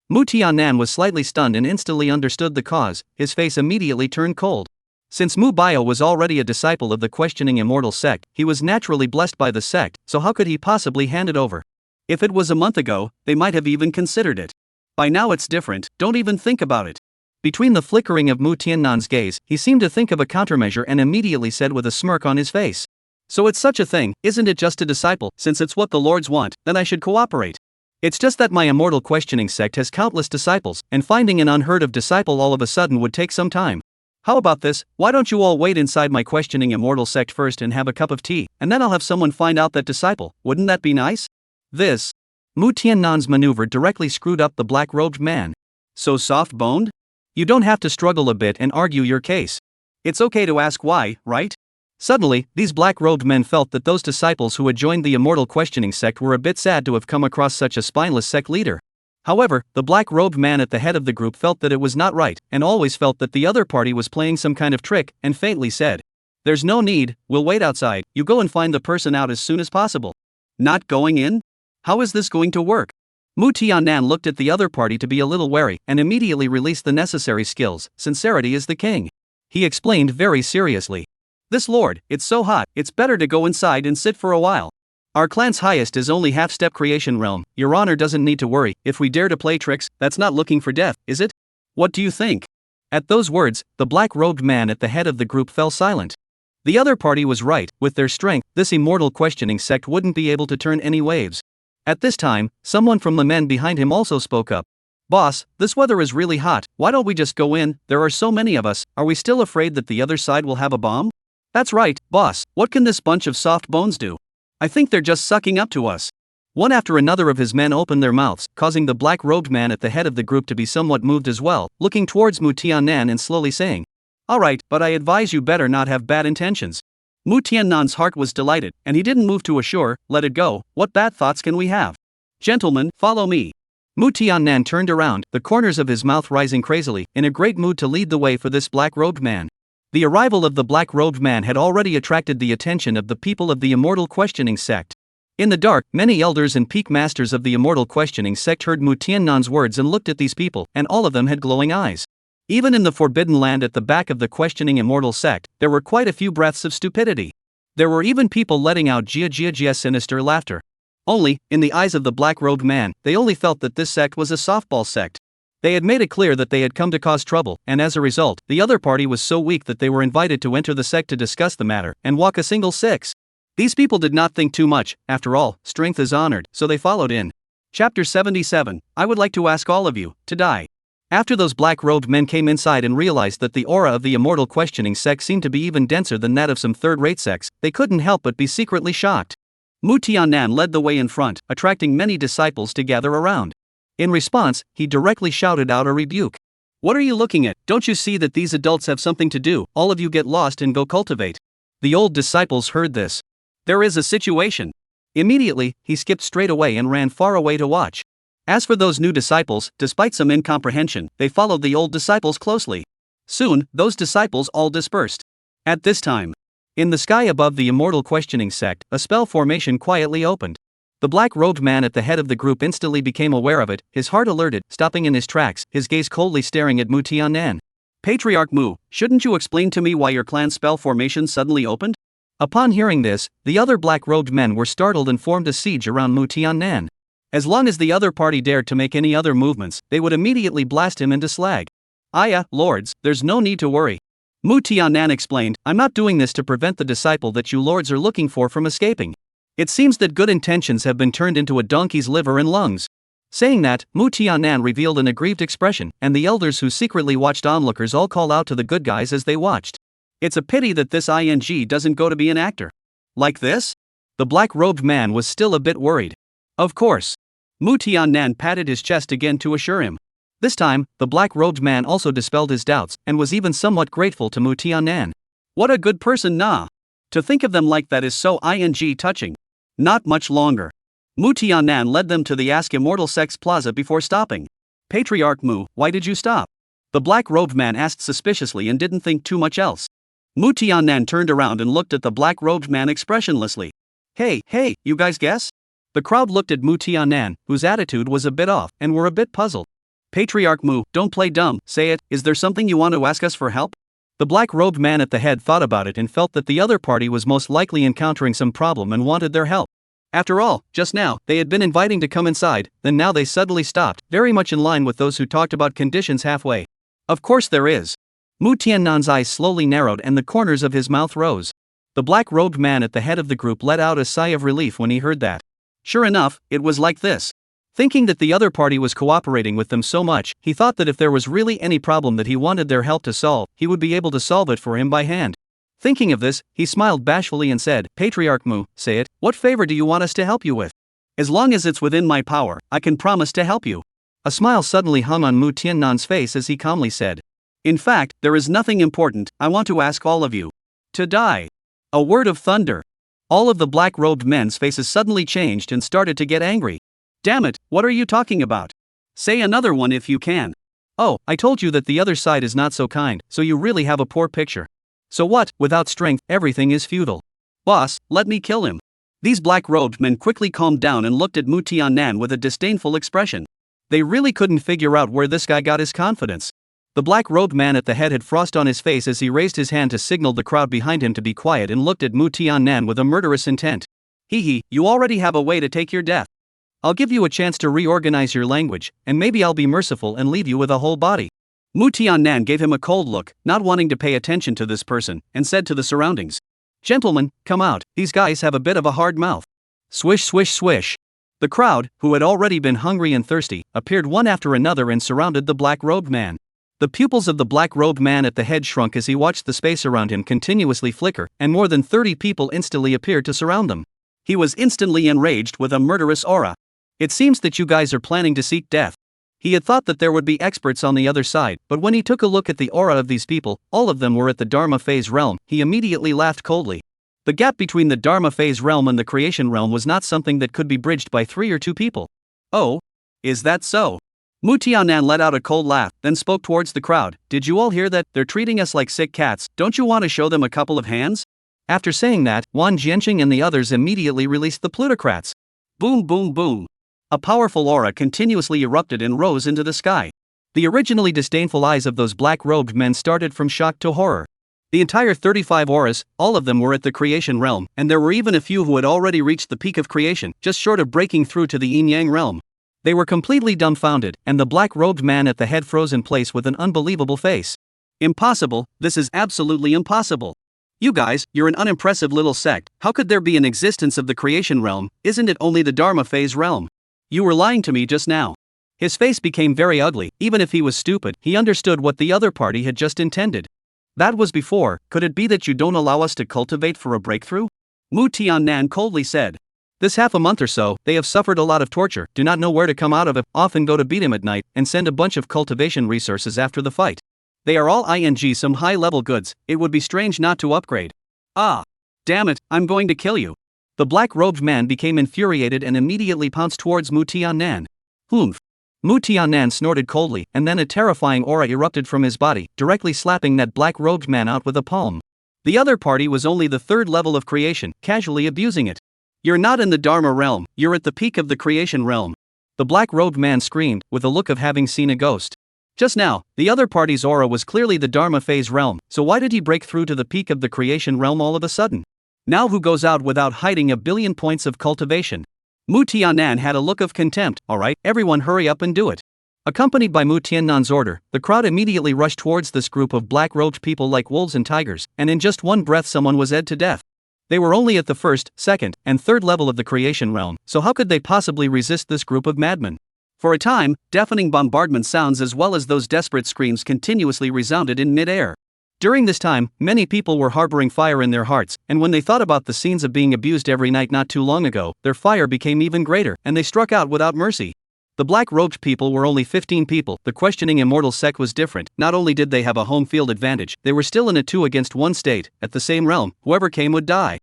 Mu Tiannan was slightly stunned and instantly understood the cause. His face immediately turned cold. Since Mu Bio was already a disciple of the questioning Immortal sect, he was naturally blessed by the sect, so how could he possibly hand it over? If it was a month ago, they might have even considered it. By now it's different, don't even think about it. Between the flickering of Mu Tiannan's gaze, he seemed to think of a countermeasure and immediately said with a smirk on his face. So it's such a thing, isn't it just a disciple? Since it's what the lords want, then I should cooperate. It's just that my Immortal questioning sect has countless disciples, and finding an unheard of disciple all of a sudden would take some time. How about this, why don't you all wait inside my questioning Immortal sect first and have a cup of tea, and then I'll have someone find out that disciple, wouldn't that be nice? This. Mu Tiannan's maneuver directly screwed up the black-robed man. So soft-boned? You don't have to struggle a bit and argue your case. It's okay to ask why, right? Suddenly, these black-robed men felt that those disciples who had joined the Immortal questioning sect were a bit sad to have come across such a spineless sect leader. However, the black-robed man at the head of the group felt that it was not right, and always felt that the other party was playing some kind of trick, and faintly said, "There's no need, we'll wait outside, you go and find the person out as soon as possible." Not going in? How is this going to work? Mu Tiannan looked at the other party to be a little wary, and immediately released the necessary skills. Sincerity is the king. He explained very seriously. "This lord, it's so hot, it's better to go inside and sit for a while. Our clan's highest is only half-step creation realm. Your honor doesn't need to worry. If we dare to play tricks, that's not looking for death, is it? What do you think?" At those words, the black-robed man at the head of the group fell silent. The other party was right. With their strength, this Immortal questioning sect wouldn't be able to turn any waves. At this time, someone from the men behind him also spoke up. "Boss, this weather is really hot. Why don't we just go in? There are so many of us. Are we still afraid that the other side will have a bomb?" "That's right, boss. What can this bunch of soft bones do? I think they're just sucking up to us." One after another of his men opened their mouths, causing the black-robed man at the head of the group to be somewhat moved as well, looking towards Mu Tiannan and slowly saying, "Alright, but I advise you better not have bad intentions." Mu Tiannan's heart was delighted, and he didn't move to assure, "Let it go, what bad thoughts can we have? Gentlemen, follow me." Mu Tiannan turned around, the corners of his mouth rising crazily, in a great mood to lead the way for this black-robed man. The arrival of the black-robed man had already attracted the attention of the people of the Immortal questioning sect. In the dark, many elders and peak masters of the Immortal questioning sect heard Mu Tiannan's words and looked at these people, and all of them had glowing eyes. Even in the forbidden land at the back of the questioning Immortal sect, there were quite a few breaths of stupidity. There were even people letting out jia sinister laughter. Only, in the eyes of the black-robed man, they only felt that this sect was a softball sect. They had made it clear that they had come to cause trouble, and as a result, the other party was so weak that they were invited to enter the sect to discuss the matter and walk a single 6. These people did not think too much. After all, strength is honored, so they followed in. Chapter 77. I would like to ask all of you to die. After those black-robed men came inside and realized that the aura of the Immortal questioning sect seemed to be even denser than that of some third-rate sects, they couldn't help but be secretly shocked. Mu Tiannan led the way in front, attracting many disciples to gather around. In response, he directly shouted out a rebuke. "What are you looking at? Don't you see that these adults have something to do? All of you get lost and go cultivate." The old disciples heard this. "There is a situation." Immediately, he skipped straight away and ran far away to watch. As for those new disciples, despite some incomprehension, they followed the old disciples closely. Soon, those disciples all dispersed. At this time, In the sky above the Immortal questioning sect, a spell formation quietly opened. The black-robed man at the head of the group instantly became aware of it, his heart alerted, stopping in his tracks, his gaze coldly staring at Mu Tianan. Patriarch Mu, shouldn't you explain to me why your clan's spell formation suddenly opened? Upon hearing this, the other black-robed men were startled and formed a siege around Mu Tianan. As long as the other party dared to make any other movements, they would immediately blast him into slag. Lords, there's no need to worry. Mu Tianan explained, I'm not doing this to prevent the disciple that you lords are looking for from escaping. It seems that good intentions have been turned into a donkey's liver and lungs. Saying that, Mu Tianan revealed an aggrieved expression, and the elders who secretly watched onlookers all call out to the good guys as they watched. It's a pity that this ING doesn't go to be an actor. Like this? The black-robed man was still a bit worried. Of course. Mu Tianan patted his chest again to assure him. This time, the black-robed man also dispelled his doubts, and was even somewhat grateful to Mu Tianan. What a good person, nah. To think of them like that is so touching. Not much longer. Mu Tianan led them to the Ask Immortal Sect's plaza before stopping. Patriarch Mu, why did you stop? The black-robed man asked suspiciously and didn't think too much else. Mu Tianan turned around and looked at the black-robed man expressionlessly. Hey, you guys guess? The crowd looked at Mu Tianan, whose attitude was a bit off, and were a bit puzzled. Patriarch Mu, don't play dumb, say it, is there something you want to ask us for help? The black-robed man at the head thought about it and felt that the other party was most likely encountering some problem and wanted their help. After all, just now, they had been inviting to come inside, then now they suddenly stopped, very much in line with those who talked about conditions halfway. Of course there is. Mu Tianan's eyes slowly narrowed and the corners of his mouth rose. The black-robed man at the head of the group let out a sigh of relief when he heard that. Sure enough, it was like this. Thinking that the other party was cooperating with them so much, he thought that if there was really any problem that he wanted their help to solve, he would be able to solve it for him by hand. Thinking of this, he smiled bashfully and said, Patriarch Mu, say it, what favor do you want us to help you with? As long as it's within my power, I can promise to help you. A smile suddenly hung on Mu Tiannan's face as he calmly said. In fact, there is nothing important, I want to ask all of you. To die. A word of thunder. All of the black-robed men's faces suddenly changed and started to get angry. Damn it, what are you talking about? Say another one if you can. Oh, I told you that the other side is not so kind, so you really have a poor picture. So what, without strength, everything is futile. Boss, let me kill him. These black-robed men quickly calmed down and looked at Mu Tianan with a disdainful expression. They really couldn't figure out where this guy got his confidence. The black-robed man at the head had frost on his face as he raised his hand to signal the crowd behind him to be quiet and looked at Mu Tianan with a murderous intent. You already have a way to take your death. I'll give you a chance to reorganize your language, and maybe I'll be merciful and leave you with a whole body. Mu Tianan gave him a cold look, not wanting to pay attention to this person, and said to the surroundings. Gentlemen, come out, these guys have a bit of a hard mouth. Swish swish swish. The crowd, who had already been hungry and thirsty, appeared one after another and surrounded the black-robed man. The pupils of the black-robed man at the head shrunk as he watched the space around him continuously flicker, and more than 30 people instantly appeared to surround them. He was instantly enraged with a murderous aura. It seems that you guys are planning to seek death. He had thought that there would be experts on the other side, but when he took a look at the aura of these people, all of them were at the Dharma phase realm, he immediately laughed coldly. The gap between the Dharma phase realm and the creation realm was not something that could be bridged by 3 or 2 people. Oh? Is that so? Mu Tianan let out a cold laugh, then spoke towards the crowd. Did you all hear that? They're treating us like sick cats, don't you want to show them a couple of hands? After saying that, Wan Jianqing and the others immediately released the plutocrats. Boom boom boom. A powerful aura continuously erupted and rose into the sky. The originally disdainful eyes of those black-robed men started from shock to horror. The entire 35 auras, all of them were at the creation realm, and there were even a few who had already reached the peak of creation, just short of breaking through to the yin-yang realm. They were completely dumbfounded, and the black-robed man at the head froze in place with an unbelievable face. Impossible, this is absolutely impossible. You guys, you're an unimpressive little sect, how could there be an existence of the creation realm, isn't it only the Dharma phase realm? You were lying to me just now. His face became very ugly, even if he was stupid, he understood what the other party had just intended. That was before, could it be that you don't allow us to cultivate for a breakthrough? Mu Tianan coldly said. This half a month or so, they have suffered a lot of torture, do not know where to come out of it, often go to beat him at night, and send a bunch of cultivation resources after the fight. They are all some high-level goods, it would be strange not to upgrade. Ah! Damn it, I'm going to kill you. The black-robed man became infuriated and immediately pounced towards Mu Tianan. Humph. Mu Tianan snorted coldly, and then a terrifying aura erupted from his body, directly slapping that black-robed man out with a palm. The other party was only the third level of creation, casually abusing it. You're not in the Dharma realm, you're at the peak of the creation realm. The black-robed man screamed, with a look of having seen a ghost. Just now, the other party's aura was clearly the Dharma phase realm, so why did he break through to the peak of the creation realm all of a sudden? Now who goes out without hiding a billion points of cultivation? Mu Tianan had a look of contempt. Alright, everyone hurry up and do it. Accompanied by Mu Tiannan's order, the crowd immediately rushed towards this group of black-robed people like wolves and tigers, and in just one breath someone was ed to death. They were only at the first, second, and third level of the creation realm, so how could they possibly resist this group of madmen? For a time, deafening bombardment sounds as well as those desperate screams continuously resounded in mid-air. During this time, many people were harboring fire in their hearts, and when they thought about the scenes of being abused every night not too long ago, their fire became even greater, and they struck out without mercy. The black-robed people were only 15 people. The questioning Immortal sect was different. Not only did they have a home field advantage, they were still in a 2-against-1 state. At the same realm, whoever came would die.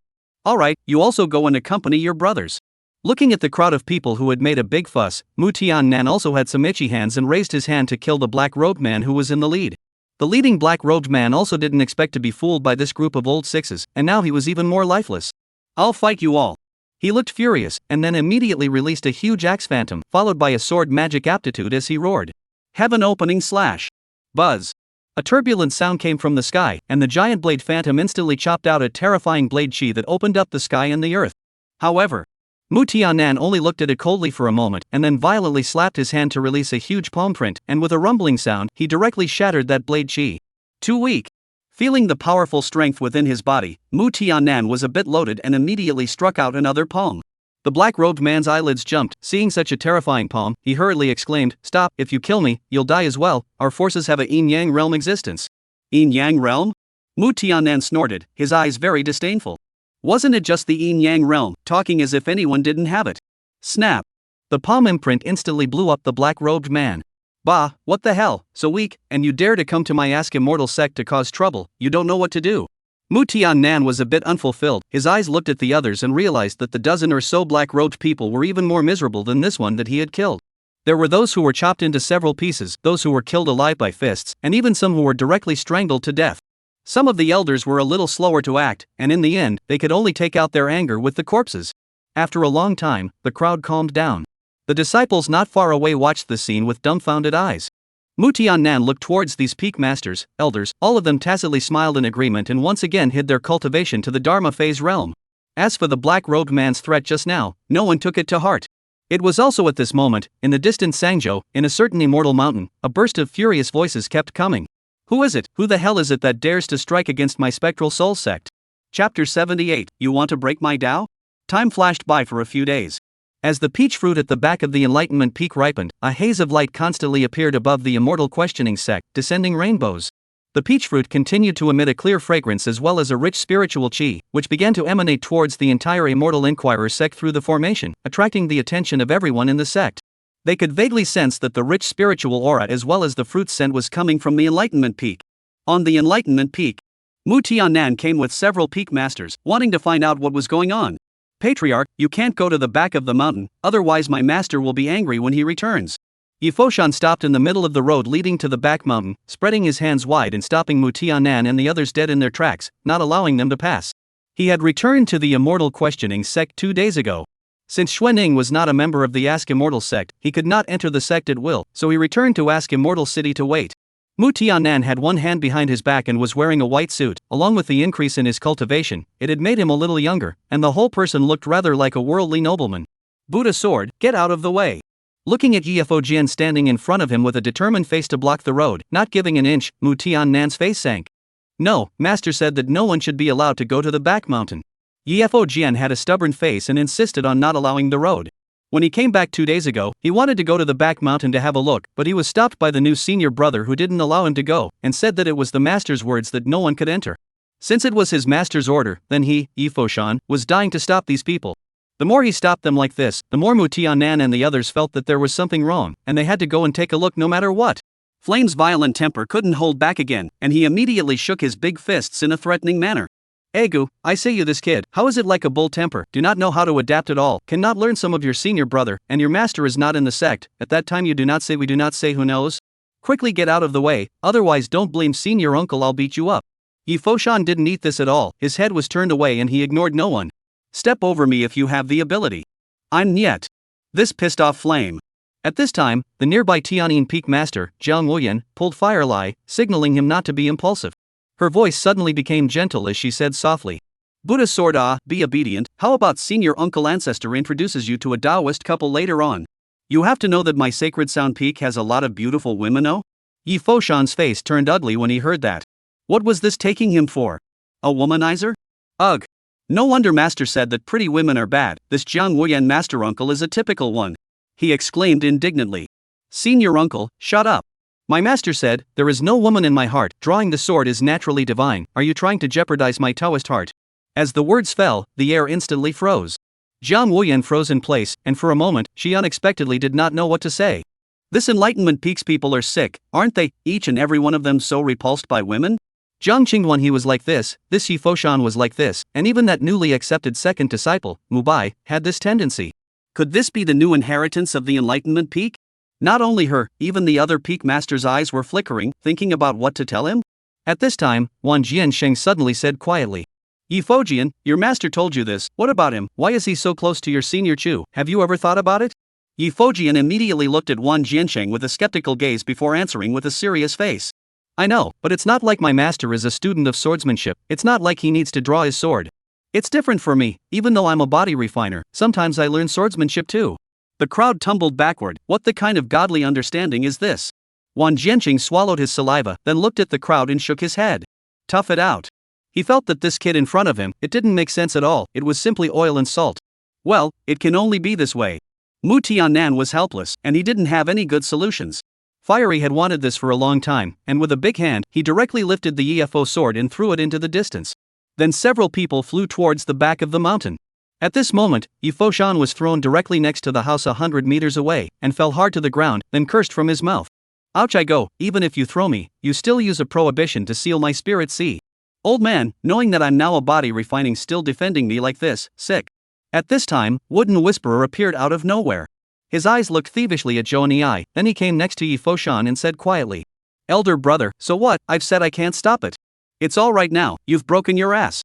Alright, you also go and accompany your brothers. Looking at the crowd of people who had made a big fuss, Mu Tiannan also had some itchy hands and raised his hand to kill the black-robed man who was in the lead. The leading black-robed man also didn't expect to be fooled by this group of old sixes, and now he was even more lifeless. I'll fight you all. He looked furious, and then immediately released a huge axe phantom, followed by a sword magic aptitude as he roared. Heaven opening slash. Buzz. A turbulent sound came from the sky, and the giant blade phantom instantly chopped out a terrifying blade chi that opened up the sky and the earth. However, Mu Tianan only looked at it coldly for a moment, and then violently slapped his hand to release a huge palm print, and with a rumbling sound, he directly shattered that blade chi. Too weak. Feeling the powerful strength within his body, Mu Tianan was a bit loaded and immediately struck out another palm. The black-robed man's eyelids jumped. Seeing such a terrifying palm, he hurriedly exclaimed, "Stop, if you kill me, you'll die as well. Our forces have a yin-yang realm existence." Yin-yang realm? Mu Tianan snorted, his eyes very disdainful. Wasn't it just the yin-yang realm, talking as if anyone didn't have it? Snap. The palm imprint instantly blew up the black-robed man. Bah, what the hell, so weak, and you dare to come to my Immortal sect to cause trouble, you don't know what to do. Mu Tiannan was a bit unfulfilled. His eyes looked at the others and realized that the dozen or so black-robed people were even more miserable than this one that he had killed. There were those who were chopped into several pieces, those who were killed alive by fists, and even some who were directly strangled to death. Some of the elders were a little slower to act, and in the end, they could only take out their anger with the corpses. After a long time, the crowd calmed down. The disciples not far away watched the scene with dumbfounded eyes. Mu Tiannan looked towards these peak masters, elders, all of them tacitly smiled in agreement and once again hid their cultivation to the Dharma phase realm. As for the black-robed man's threat just now, no one took it to heart. It was also at this moment, in the distant Sangzhou, in a certain immortal mountain, a burst of furious voices kept coming. Who is it? Who the hell is it that dares to strike against my spectral soul sect? Chapter 78, You want to break my Tao? Time flashed by for a few days. As the peach fruit at the back of the Enlightenment Peak ripened, a haze of light constantly appeared above the Immortal questioning sect, descending rainbows. The peach fruit continued to emit a clear fragrance as well as a rich spiritual chi, which began to emanate towards the entire Immortal Inquirer sect through the formation, attracting the attention of everyone in the sect. They could vaguely sense that the rich spiritual aura as well as the fruit scent was coming from the Enlightenment Peak. On the Enlightenment Peak, Mu Tiannan came with several peak masters, wanting to find out what was going on. Patriarch, you can't go to the back of the mountain, otherwise my master will be angry when he returns. Yifoshan stopped in the middle of the road leading to the back mountain, spreading his hands wide and stopping Mu Tiannan and the others dead in their tracks, not allowing them to pass. He had returned to the Immortal questioning sect 2 days ago. Since Xuanning was not a member of the Immortal sect, he could not enter the sect at will, so he returned to Immortal City to wait. Mu Tiannan had one hand behind his back and was wearing a white suit. Along with the increase in his cultivation, it had made him a little younger, and the whole person looked rather like a worldly nobleman. Buddha sword, get out of the way. Looking at Yifojian standing in front of him with a determined face to block the road, not giving an inch, Mu Tiannan's face sank. No, master said that no one should be allowed to go to the back mountain. Yifojian had a stubborn face and insisted on not allowing the road. When he came back 2 days ago, he wanted to go to the back mountain to have a look, but he was stopped by the new senior brother who didn't allow him to go, and said that it was the master's words that no one could enter. Since it was his master's order, then he, Yifoshan, was dying to stop these people. The more he stopped them like this, the more Mu Tiannan and the others felt that there was something wrong, and they had to go and take a look no matter what. Flame's violent temper couldn't hold back again, and he immediately shook his big fists in a threatening manner. Egu, I say you this kid, how is it like a bull temper, do not know how to adapt at all, cannot learn some of your senior brother, and your master is not in the sect, at that time you do not say we do not say who knows? Quickly get out of the way, otherwise don't blame senior uncle, I'll beat you up. Yi Foshan didn't eat this at all, his head was turned away and he ignored no one. Step over me if you have the ability. I'm Niet. This pissed off Flame. At this time, the nearby Tianyin Peak Master, Jiang Wuyan, pulled Firely, signaling him not to be impulsive. Her voice suddenly became gentle as she said softly, Buddha sword be obedient. How about senior uncle ancestor introduces you to a Taoist couple later on? You have to know that my sacred sound peak has a lot of beautiful women, oh? Yi Foshan's face turned ugly when he heard that. What was this taking him for? A womanizer? Ugh. No wonder Master said that pretty women are bad. This Jiang Wuyan Master Uncle is a typical one. He exclaimed indignantly. Senior uncle, shut up. My master said, there is no woman in my heart. Drawing the sword is naturally divine. Are you trying to jeopardize my Taoist heart? As the words fell, the air instantly froze. Jiang Wuyan froze in place, and for a moment, she unexpectedly did not know what to say. This Enlightenment Peaks people are sick, aren't they? Each and every one of them so repulsed by women? Jiang Qingwan he was like this Yi Foshan was like this, and even that newly accepted second disciple, Mubai, had this tendency. Could this be the new inheritance of the Enlightenment Peak? Not only her, even the other Peak Master's eyes were flickering, thinking about what to tell him. At this time, Wan Jiansheng suddenly said quietly, Yi Fojian, your master told you this, what about him? Why is he so close to your senior Chu? Have you ever thought about it? Yi Fojian immediately looked at Wan Jiansheng with a skeptical gaze before answering with a serious face. I know, but it's not like my master is a student of swordsmanship, it's not like he needs to draw his sword. It's different for me, even though I'm a body refiner, sometimes I learn swordsmanship too. The crowd tumbled backward. What the kind of godly understanding is this? Wan Jianqing swallowed his saliva, then looked at the crowd and shook his head. Tough it out. He felt that this kid in front of him, it didn't make sense at all, it was simply oil and salt. Well, it can only be this way. Mu Tianan was helpless, and he didn't have any good solutions. Fiery had wanted this for a long time, and with a big hand, he directly lifted the EFO sword and threw it into the distance. Then several people flew towards the back of the mountain. At this moment, Yi Foshan was thrown directly next to the house 100 meters away, and fell hard to the ground, then cursed from his mouth. Ouch I go, even if you throw me, you still use a prohibition to seal my spirit see. Old man, knowing that I'm now a body refining still defending me like this, sick. At this time, Wooden Whisperer appeared out of nowhere. His eyes looked thievishly at Zhou Niai, then he came next to Yi Foshan and said quietly, Elder brother, so what? I've said I can't stop it. It's all right now, you've broken your ass.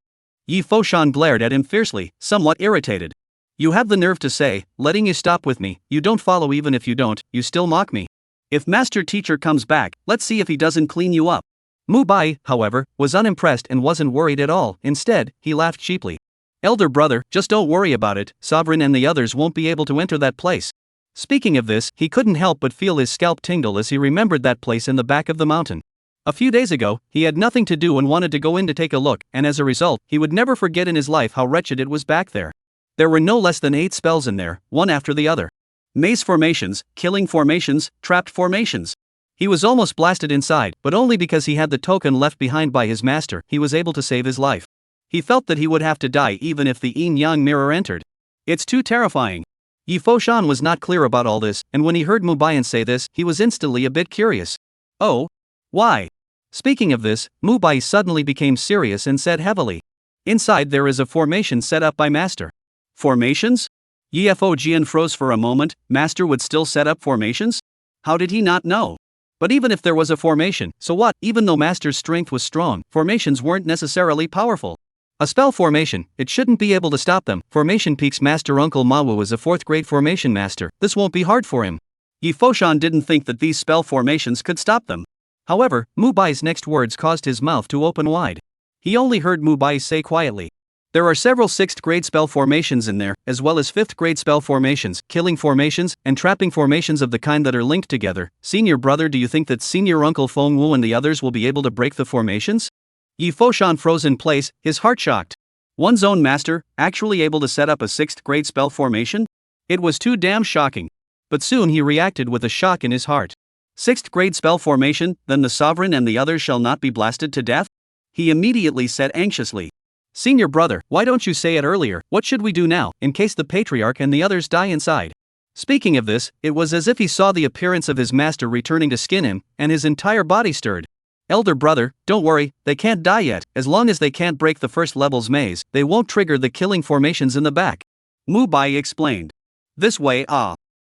Yi Foshan glared at him fiercely, somewhat irritated. You have the nerve to say, letting you stop with me, you don't follow even if you don't, you still mock me. If master teacher comes back, let's see if he doesn't clean you up. Mu Bai, however, was unimpressed and wasn't worried at all, instead, he laughed cheaply. Elder brother, just don't worry about it, Sovereign and the others won't be able to enter that place. Speaking of this, he couldn't help but feel his scalp tingle as he remembered that place in the back of the mountain. A few days ago, he had nothing to do and wanted to go in to take a look, and as a result, he would never forget in his life how wretched it was back there. There were no less than 8 spells in there, one after the other. Maze formations, killing formations, trapped formations. He was almost blasted inside, but only because he had the token left behind by his master, he was able to save his life. He felt that he would have to die even if the yin-yang mirror entered. It's too terrifying. Yi Foshan was not clear about all this, and when he heard Mu Baiyan say this, he was instantly a bit curious. Oh? Why? Speaking of this, Mu Bai suddenly became serious and said heavily. Inside there is a formation set up by Master. Formations? Yifo Jian froze for a moment, Master would still set up formations? How did he not know? But even if there was a formation, so what? Even though Master's strength was strong, formations weren't necessarily powerful. A spell formation, it shouldn't be able to stop them. Formation Peak's Master Uncle Manhwa is a 4th grade formation master, this won't be hard for him. Yi Foshan didn't think that these spell formations could stop them. However, Mu Bai's next words caused his mouth to open wide. He only heard Mu Bai say quietly, there are several 6th grade spell formations in there, as well as 5th grade spell formations, killing formations, and trapping formations of the kind that are linked together. Senior brother, do you think that senior uncle Feng Wu and the others will be able to break the formations? Yi Foshan froze in place, his heart shocked. One's own master, actually able to set up a 6th grade spell formation? It was too damn shocking. But soon he reacted with a shock in his heart. 6th grade spell formation, then the sovereign and the others shall not be blasted to death? He immediately said anxiously. Senior brother, why don't you say it earlier? What should we do now, in case the patriarch and the others die inside? Speaking of this, it was as if he saw the appearance of his master returning to skin him, and his entire body stirred. Elder brother, don't worry, they can't die yet, as long as they can't break the first level's maze, they won't trigger the killing formations in the back. Mu Bai explained. This way,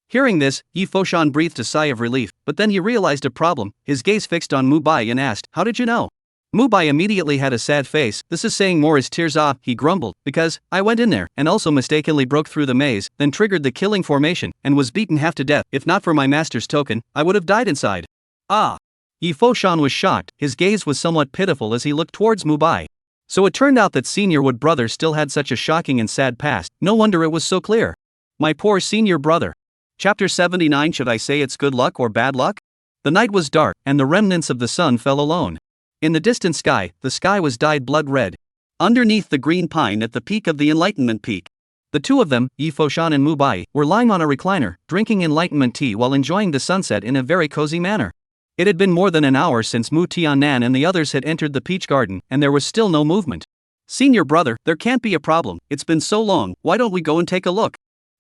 Hearing this, Yi Foshan breathed a sigh of relief, but then he realized a problem. His gaze fixed on Mu Bai and asked, how did you know? Mubai immediately had a sad face. This is saying more as tears ah, he grumbled, because I went in there and also mistakenly broke through the maze, then triggered the killing formation and was beaten half to death. If not for my master's token, I would have died inside. Ah. Yi Foshan was shocked. His gaze was somewhat pitiful as he looked towards Mubai. So it turned out that Senior Wood brother still had such a shocking and sad past. No wonder it was so clear. My poor senior brother. Chapter 79. Should I say it's good luck or bad luck? The night was dark, and the remnants of the sun fell alone. In the distant sky, the sky was dyed blood red. Underneath the green pine at the peak of the Enlightenment Peak, the two of them, Yi Foshan and Mubai, were lying on a recliner, drinking Enlightenment tea while enjoying the sunset in a very cozy manner. It had been more than an hour since Mu Tianan and the others had entered the peach garden, and there was still no movement. Senior brother, there can't be a problem. It's been so long, why don't we go and take a look?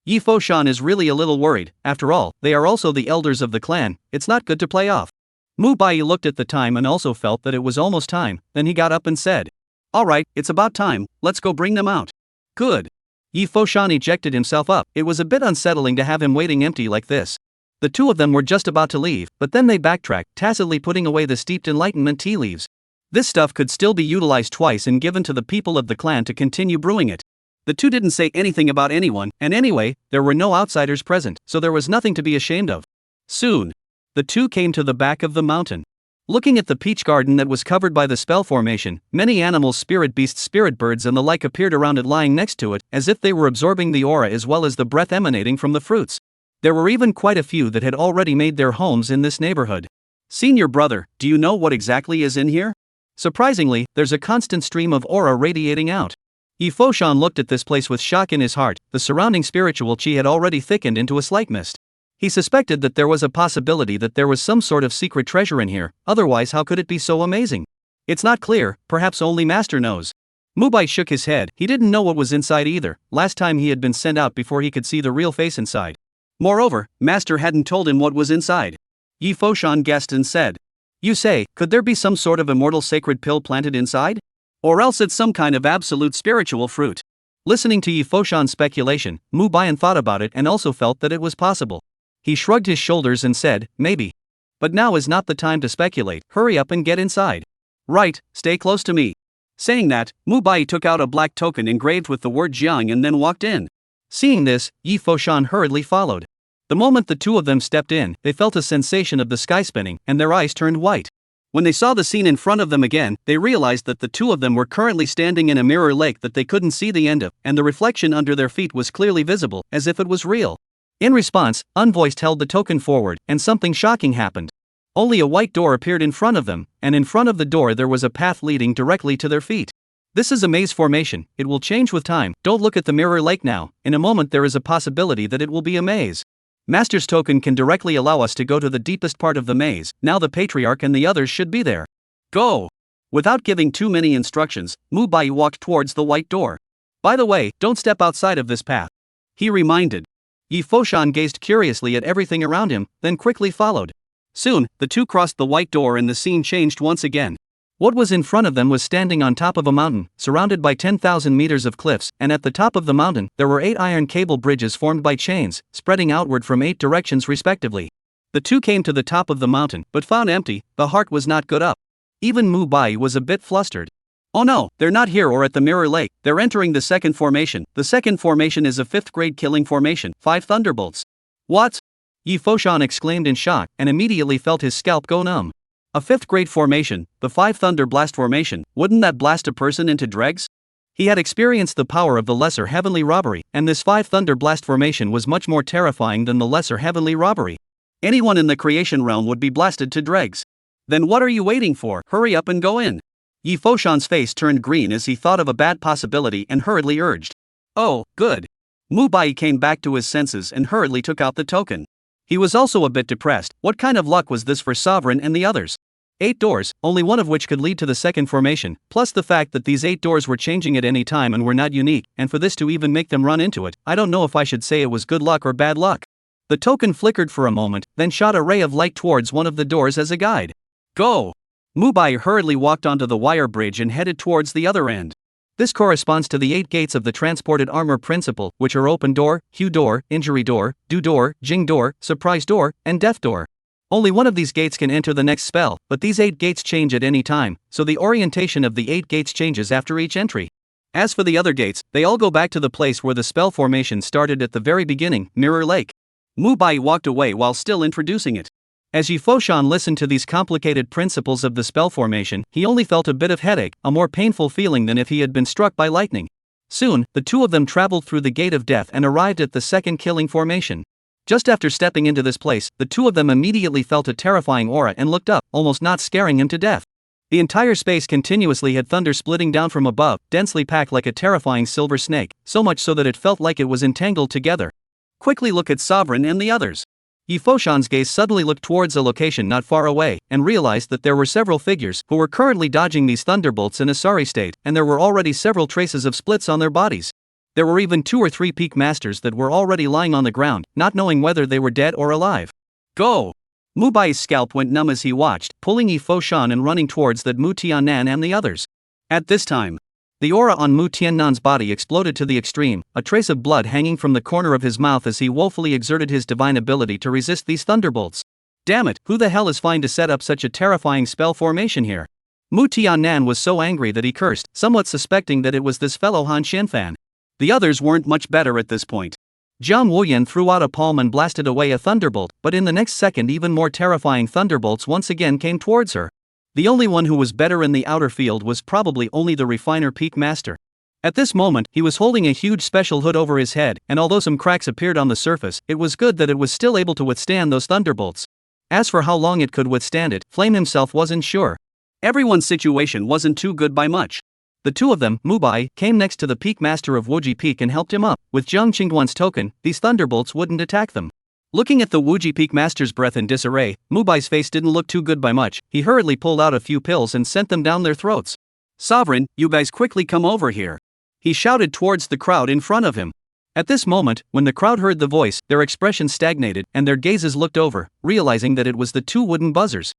Yi Foshan is really a little worried. After all, they are also the elders of the clan. It's not good to play off. Mubai looked at the time and also felt that it was almost time. Then he got up and said, "Alright, it's about time, let's go bring them out." Good. Yi Foshan ejected himself up. It was a bit unsettling to have him waiting empty like this. The two of them were just about to leave, but then they backtracked, tacitly putting away the steeped Enlightenment tea leaves. This stuff could still be utilized twice and given to the people of the clan to continue brewing it. The two didn't say anything about anyone, and anyway, there were no outsiders present, so there was nothing to be ashamed of. Soon, the two came to the back of the mountain. Looking at the peach garden that was covered by the spell formation, many animals, spirit beasts, spirit birds and the like appeared around it, lying next to it, as if they were absorbing the aura as well as the breath emanating from the fruits. There were even quite a few that had already made their homes in this neighborhood. Senior brother, do you know what exactly is in here? Surprisingly, there's a constant stream of aura radiating out. Yi Foshan looked at this place with shock in his heart. The surrounding spiritual chi had already thickened into a slight mist. He suspected that there was a possibility that there was some sort of secret treasure in here, otherwise how could it be so amazing? It's not clear, perhaps only Master knows. Mubai shook his head. He didn't know what was inside either. Last time he had been sent out before he could see the real face inside. Moreover, Master hadn't told him what was inside. Yi Foshan guessed and said, "You say, could there be some sort of immortal sacred pill planted inside? Or else it's some kind of absolute spiritual fruit." Listening to Yi Foshan's speculation, Mubai thought about it and also felt that it was possible. He shrugged his shoulders and said, "Maybe. But now is not the time to speculate, hurry up and get inside." "Right, stay close to me." Saying that, Mubai took out a black token engraved with the word Jiang and then walked in. Seeing this, Yi Foshan hurriedly followed. The moment the two of them stepped in, they felt a sensation of the sky spinning, and their eyes turned white. When they saw the scene in front of them again, they realized that the two of them were currently standing in a mirror lake that they couldn't see the end of, and the reflection under their feet was clearly visible, as if it was real. In response, Unvoiced held the token forward, and something shocking happened. Only a white door appeared in front of them, and in front of the door there was a path leading directly to their feet. This is a maze formation, it will change with time. Don't look at the mirror lake now, in a moment there is a possibility that it will be a maze. Master's token can directly allow us to go to the deepest part of the maze. Now the Patriarch and the others should be there. Go! Without giving too many instructions, Mubai walked towards the white door. By the way, don't step outside of this path, he reminded. Yi Foshan gazed curiously at everything around him, then quickly followed. Soon, the two crossed the white door and the scene changed once again. What was in front of them was standing on top of a mountain, surrounded by 10,000 meters of cliffs, and at the top of the mountain, there were 8 iron cable bridges formed by chains, spreading outward from 8 directions respectively. The two came to the top of the mountain, but found empty. The heart was not good up. Even Mubai was a bit flustered. Oh no, they're not here or at the mirror lake, they're entering the second formation. The second formation is a 5th grade killing formation, 5 thunderbolts. What? Yi Foshan exclaimed in shock, and immediately felt his scalp go numb. A 5th grade formation, the 5 Thunder Blast formation, wouldn't that blast a person into dregs? He had experienced the power of the Lesser Heavenly Robbery, and this 5 Thunder Blast formation was much more terrifying than the Lesser Heavenly Robbery. Anyone in the creation realm would be blasted to dregs. Then what are you waiting for? Hurry up and go in. Yi Foshan's face turned green as he thought of a bad possibility and hurriedly urged. Oh, good. Mubai came back to his senses and hurriedly took out the token. He was also a bit depressed. What kind of luck was this for Sovereign and the others? 8 doors, only one of which could lead to the second formation, plus the fact that these 8 doors were changing at any time and were not unique, and for this to even make them run into it, I don't know if I should say it was good luck or bad luck. The token flickered for a moment, then shot a ray of light towards one of the doors as a guide. Go! Mubai hurriedly walked onto the wire bridge and headed towards the other end. This corresponds to the 8 gates of the transported armor principle, which are open door, hue door, injury door, do door, jing door, surprise door, and death door. Only one of these gates can enter the next spell, but these 8 gates change at any time, so the orientation of the 8 gates changes after each entry. As for the other gates, they all go back to the place where the spell formation started at the very beginning, Mirror Lake. Mubai walked away while still introducing it. As Yi Foshan listened to these complicated principles of the spell formation, he only felt a bit of headache, a more painful feeling than if he had been struck by lightning. Soon, the two of them traveled through the Gate of Death and arrived at the second killing formation. Just after stepping into this place, the two of them immediately felt a terrifying aura and looked up, almost not scaring him to death. The entire space continuously had thunder splitting down from above, densely packed like a terrifying silver snake, so much so that it felt like it was entangled together. Quickly look at Sovereign and the others. Yi Foshan's gaze suddenly looked towards a location not far away, and realized that there were several figures who were currently dodging these thunderbolts in a sorry state, and there were already several traces of splits on their bodies. There were even 2 or 3 peak masters that were already lying on the ground, not knowing whether they were dead or alive. Go! Mubai's scalp went numb as he watched, pulling Yi Foshan and running towards that Mu Tiannan and the others. At this time, the aura on Mu Tiannan's body exploded to the extreme, a trace of blood hanging from the corner of his mouth as he woefully exerted his divine ability to resist these thunderbolts. Damn it, who the hell is fine to set up such a terrifying spell formation here? Mu Tiannan was so angry that he cursed, somewhat suspecting that it was this fellow Han Xianfan. The others weren't much better at this point. Jiang Wuyan threw out a palm and blasted away a thunderbolt, but in the next second even more terrifying thunderbolts once again came towards her. The only one who was better in the outer field was probably only the refiner peak master. At this moment, he was holding a huge special hood over his head, and although some cracks appeared on the surface, it was good that it was still able to withstand those thunderbolts. As for how long it could withstand it, Flame himself wasn't sure. Everyone's situation wasn't too good by much. The two of them, Mubai, came next to the peak master of Wuji Peak and helped him up. With Jiang Qingduan's token, these thunderbolts wouldn't attack them. Looking at the Wuji Peak master's breath in disarray, Mubai's face didn't look too good by much. He hurriedly pulled out a few pills and sent them down their throats. Sovereign, you guys quickly come over here. He shouted towards the crowd in front of him. At this moment, when the crowd heard the voice, their expressions stagnated, and their gazes looked over, realizing that it was the 2 wooden buzzers.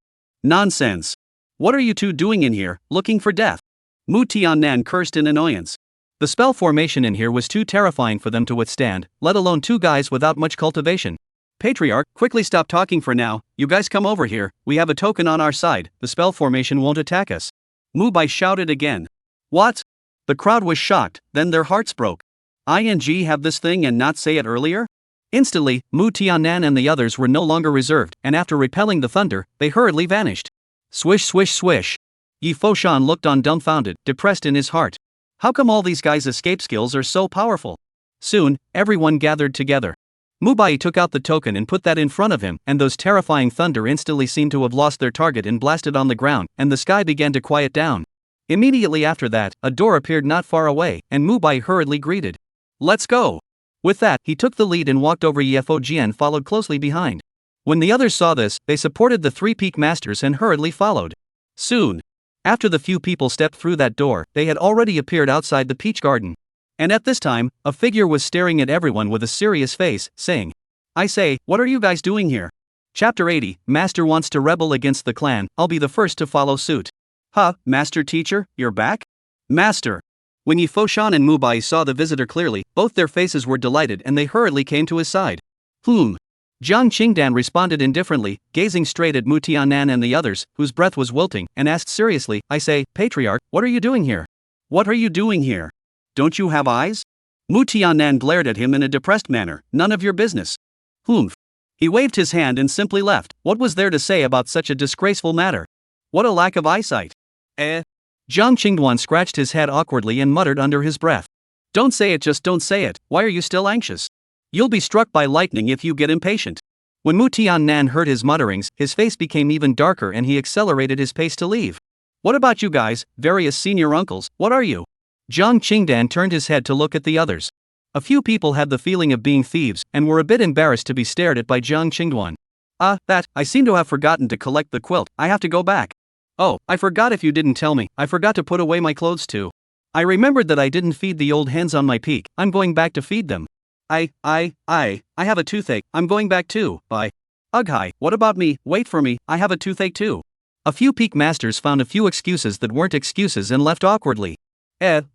Nonsense. What are you 2 doing in here, looking for death? Mu Tiannan cursed in annoyance. The spell formation in here was too terrifying for them to withstand, let alone 2 guys without much cultivation. Patriarch, quickly stop talking for now, you guys come over here, we have a token on our side, the spell formation won't attack us. Mubai shouted again. What? The crowd was shocked, then their hearts broke. ING have this thing and not say it earlier? Instantly, Mu Tiannan and the others were no longer reserved, and after repelling the thunder, they hurriedly vanished. Swish swish swish. Yi Foshan looked on dumbfounded, depressed in his heart. How come all these guys' escape skills are so powerful? Soon, everyone gathered together. Mubai took out the token and put that in front of him, and those terrifying thunder instantly seemed to have lost their target and blasted on the ground, and the sky began to quiet down. Immediately after that, a door appeared not far away, and Mubai hurriedly greeted. Let's go! With that, he took the lead and walked over. Yefo Jian followed closely behind. When the others saw this, they supported the 3 peak masters and hurriedly followed. Soon, after the few people stepped through that door, they had already appeared outside the peach garden. And at this time, a figure was staring at everyone with a serious face, saying, I say, what are you guys doing here? Chapter 80, Master wants to rebel against the clan, I'll be the first to follow suit. Huh, Master Teacher, you're back? Master. When Yi Foshan and Mubai saw the visitor clearly, both their faces were delighted and they hurriedly came to his side. Jiang Qingdan responded indifferently, gazing straight at Mu Tiannan and the others, whose breath was wilting, and asked seriously, I say, Patriarch, what are you doing here? What are you doing here? Don't you have eyes? Mu Tiannan glared at him in a depressed manner, none of your business. He waved his hand and simply left. What was there to say about such a disgraceful matter? What a lack of eyesight. Jiang Qingduan scratched his head awkwardly and muttered under his breath. Don't say it, just don't say it, why are you still anxious? You'll be struck by lightning if you get impatient. When Mu Tiannan heard his mutterings, his face became even darker and he accelerated his pace to leave. What about you guys, various senior uncles, what are you? Jiang Qingdan turned his head to look at the others. A few people had the feeling of being thieves, and were a bit embarrassed to be stared at by Jiang Qingduan. I seem to have forgotten to collect the quilt, I have to go back. Oh, I forgot if you didn't tell me, I forgot to put away my clothes too. I remembered that I didn't feed the old hens on my peak, I'm going back to feed them. I have a toothache, I'm going back too, bye. Ugh, what about me, wait for me, I have a toothache too. A few peak masters found a few excuses that weren't excuses and left awkwardly.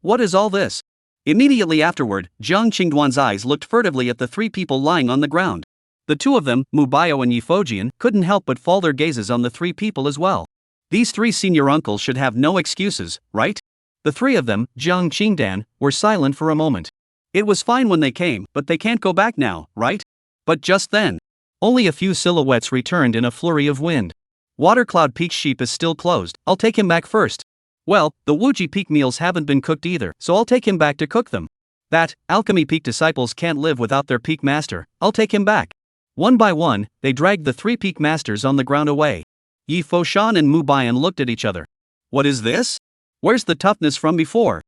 What is all this? Immediately afterward, Jiang Qingduan's eyes looked furtively at the 3 people lying on the ground. The two of them, Mubayo and Yifojian, couldn't help but fall their gazes on the three people as well. These three senior uncles should have no excuses, right? The three of them, Jiang Qingdan, were silent for a moment. It was fine when they came, but they can't go back now, right? But just then, only a few silhouettes returned in a flurry of wind. Watercloud Peak's sheep is still closed, I'll take him back first. Well, the Wuji Peak meals haven't been cooked either, so I'll take him back to cook them. That, Alchemy Peak disciples can't live without their Peak master, I'll take him back. One by one, they dragged the three Peak masters on the ground away. Yi Foshan and Mubayan looked at each other. What is this? Where's the toughness from before?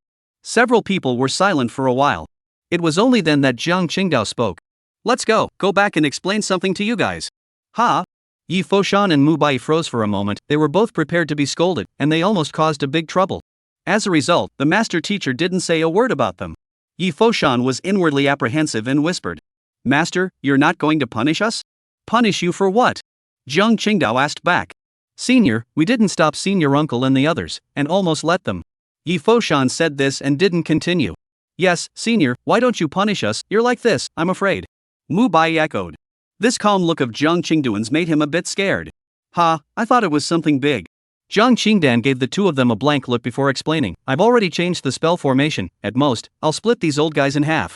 Several people were silent for a while. It was only then that Jiang Qingdao spoke. Let's go back and explain something to you guys. Ha! Yi Foshan and Mubai froze for a moment. They were both prepared to be scolded, and they almost caused a big trouble. As a result, the master teacher didn't say a word about them. Yi Foshan was inwardly apprehensive and whispered, Master, you're not going to punish us? Punish you for what? Jiang Qingdao asked back. Senior, we didn't stop Senior Uncle and the others, and almost let them. Yi Foshan said this and didn't continue. Yes, Senior, why don't you punish us? You're like this, I'm afraid. Mubai echoed. This calm look of Jiang Qingduan's made him a bit scared. Ha, I thought it was something big. Jiang Qingdan gave the two of them a blank look before explaining, I've already changed the spell formation. At most, I'll split these old guys in half.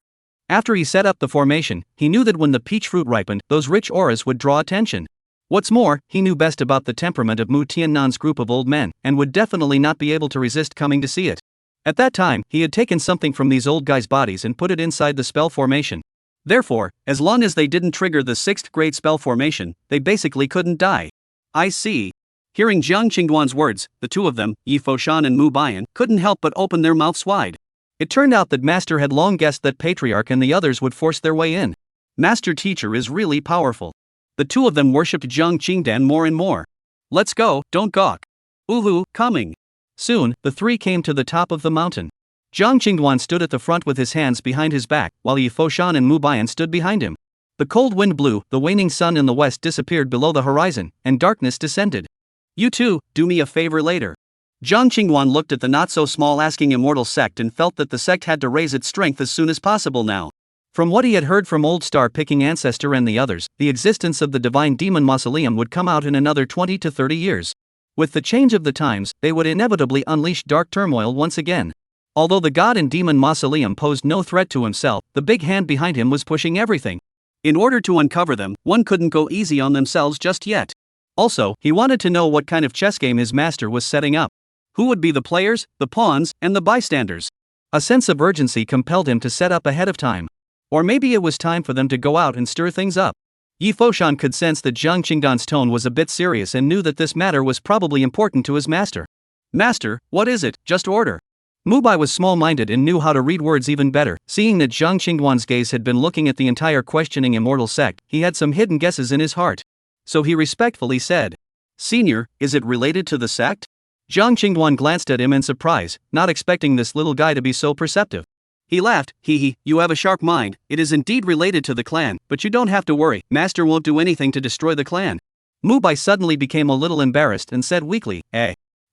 After he set up the formation, he knew that when the peach fruit ripened, those rich auras would draw attention. What's more, he knew best about the temperament of Mu Tiannan's group of old men, and would definitely not be able to resist coming to see it. At that time, he had taken something from these old guys' bodies and put it inside the spell formation. Therefore, as long as they didn't trigger the 6th grade spell formation, they basically couldn't die. I see. Hearing Jiang Qingduan's words, the two of them, Yi Foshan and Mubayan, couldn't help but open their mouths wide. It turned out that Master had long guessed that Patriarch and the others would force their way in. Master Teacher is really powerful. The two of them worshipped Jiang Qingdan more and more. Let's go, don't gawk. Uhu, coming. Soon, the three came to the top of the mountain. Jiang Qingduan stood at the front with his hands behind his back, while Yi Foshan and Mubayan stood behind him. The cold wind blew, the waning sun in the west disappeared below the horizon, and darkness descended. You two, do me a favor later. Jiang Qingduan looked at the not-so-small asking Immortal sect and felt that the sect had to raise its strength as soon as possible now. From what he had heard from Old Star-picking Ancestor and the others, the existence of the Divine Demon Mausoleum would come out in another 20 to 30 years. With the change of the times, they would inevitably unleash dark turmoil once again. Although the God and Demon Mausoleum posed no threat to himself, the big hand behind him was pushing everything. In order to uncover them, one couldn't go easy on themselves just yet. Also, he wanted to know what kind of chess game his master was setting up. Who would be the players, the pawns, and the bystanders? A sense of urgency compelled him to set up ahead of time. Or maybe it was time for them to go out and stir things up. Yi Foshan could sense that Jiang Qingdan's tone was a bit serious and knew that this matter was probably important to his master. Master, what is it? Just order. Mubai was small-minded and knew how to read words even better. Seeing that Jiang Qingduan's gaze had been looking at the entire questioning Immortal sect, he had some hidden guesses in his heart. So he respectfully said, Senior, is it related to the sect? Jiang Qingduan glanced at him in surprise, not expecting this little guy to be so perceptive. He laughed, hee, you have a sharp mind, it is indeed related to the clan, but you don't have to worry, Master won't do anything to destroy the clan. Mubai suddenly became a little embarrassed and said weakly,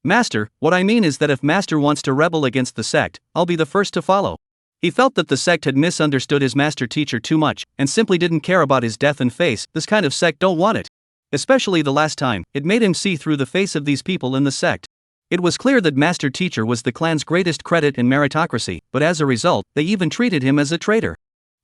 Master, what I mean is that if Master wants to rebel against the sect, I'll be the first to follow. He felt that the sect had misunderstood his master teacher too much, and simply didn't care about his death and face. This kind of sect don't want it. Especially the last time, it made him see through the face of these people in the sect. It was clear that Master Teacher was the clan's greatest credit and meritocracy, but as a result, they even treated him as a traitor.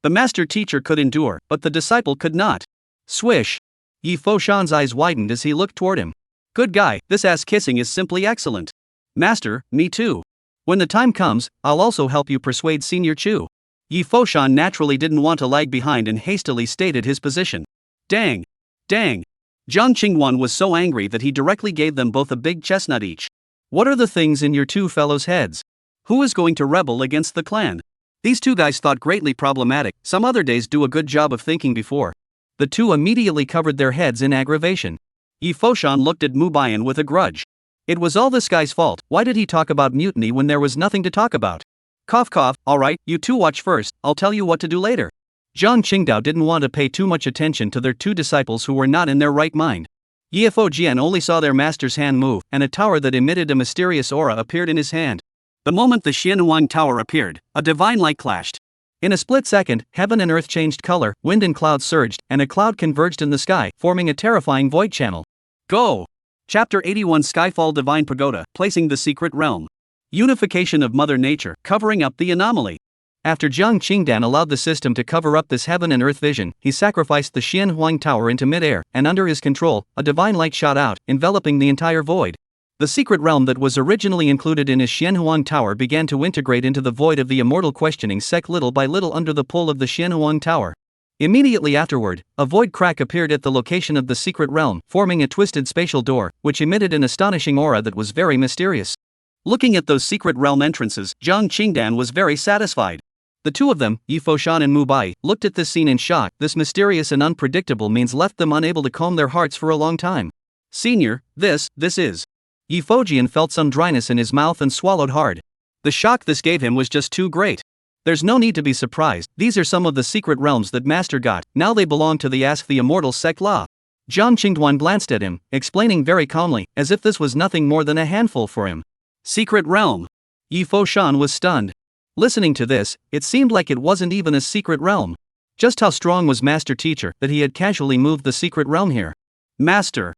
The Master Teacher could endure, but the disciple could not. Swish! Yi Foshan's eyes widened as he looked toward him. Good guy, this ass-kissing is simply excellent. Master, me too. When the time comes, I'll also help you persuade Senior Chu. Yi Foshan naturally didn't want to lag behind and hastily stated his position. Dang! Jiang Qingduan was so angry that he directly gave them both a big chestnut each. What are the things in your two fellows' heads? Who is going to rebel against the clan? These two guys thought greatly problematic. Some other days do a good job of thinking before. The two immediately covered their heads in aggravation. Yi Foshan looked at Mubayan with a grudge. It was all this guy's fault. Why did he talk about mutiny when there was nothing to talk about? Cough cough, alright, you two watch first, I'll tell you what to do later. Jiang Qingdao didn't want to pay too much attention to their two disciples who were not in their right mind. Yi Foshan only saw their master's hand move, and a tower that emitted a mysterious aura appeared in his hand. The moment the Xianhuang tower appeared, a divine light clashed. In a split second, heaven and earth changed color, wind and clouds surged, and a cloud converged in the sky, forming a terrifying void channel. Go! Chapter 81 Skyfall Divine Pagoda, Placing the Secret Realm. Unification of Mother Nature, covering up the anomaly. After Jiang Qingdan allowed the system to cover up this heaven and earth vision, he sacrificed the Xian Huang Tower into midair, and under his control, a divine light shot out, enveloping the entire void. The secret realm that was originally included in his Xianhuang Tower began to integrate into the void of the Immortal questioning sect little by little under the pull of the Xianhuang Tower. Immediately afterward, a void crack appeared at the location of the secret realm, forming a twisted spatial door, which emitted an astonishing aura that was very mysterious. Looking at those secret realm entrances, Jiang Qingdan was very satisfied. The two of them, Yi Foshan and Mu Bai, looked at this scene in shock. This mysterious and unpredictable means left them unable to calm their hearts for a long time. Senior, this is. Yi Fojian felt some dryness in his mouth and swallowed hard. The shock this gave him was just too great. There's no need to be surprised, these are some of the secret realms that Master got, now they belong to the Ask the Immortal sect law. Jiang Qingduan glanced at him, explaining very calmly, as if this was nothing more than a handful for him. Secret realm. Yi Foshan was stunned. Listening to this, it seemed like it wasn't even a secret realm. Just how strong was Master Teacher that he had casually moved the secret realm here? Master,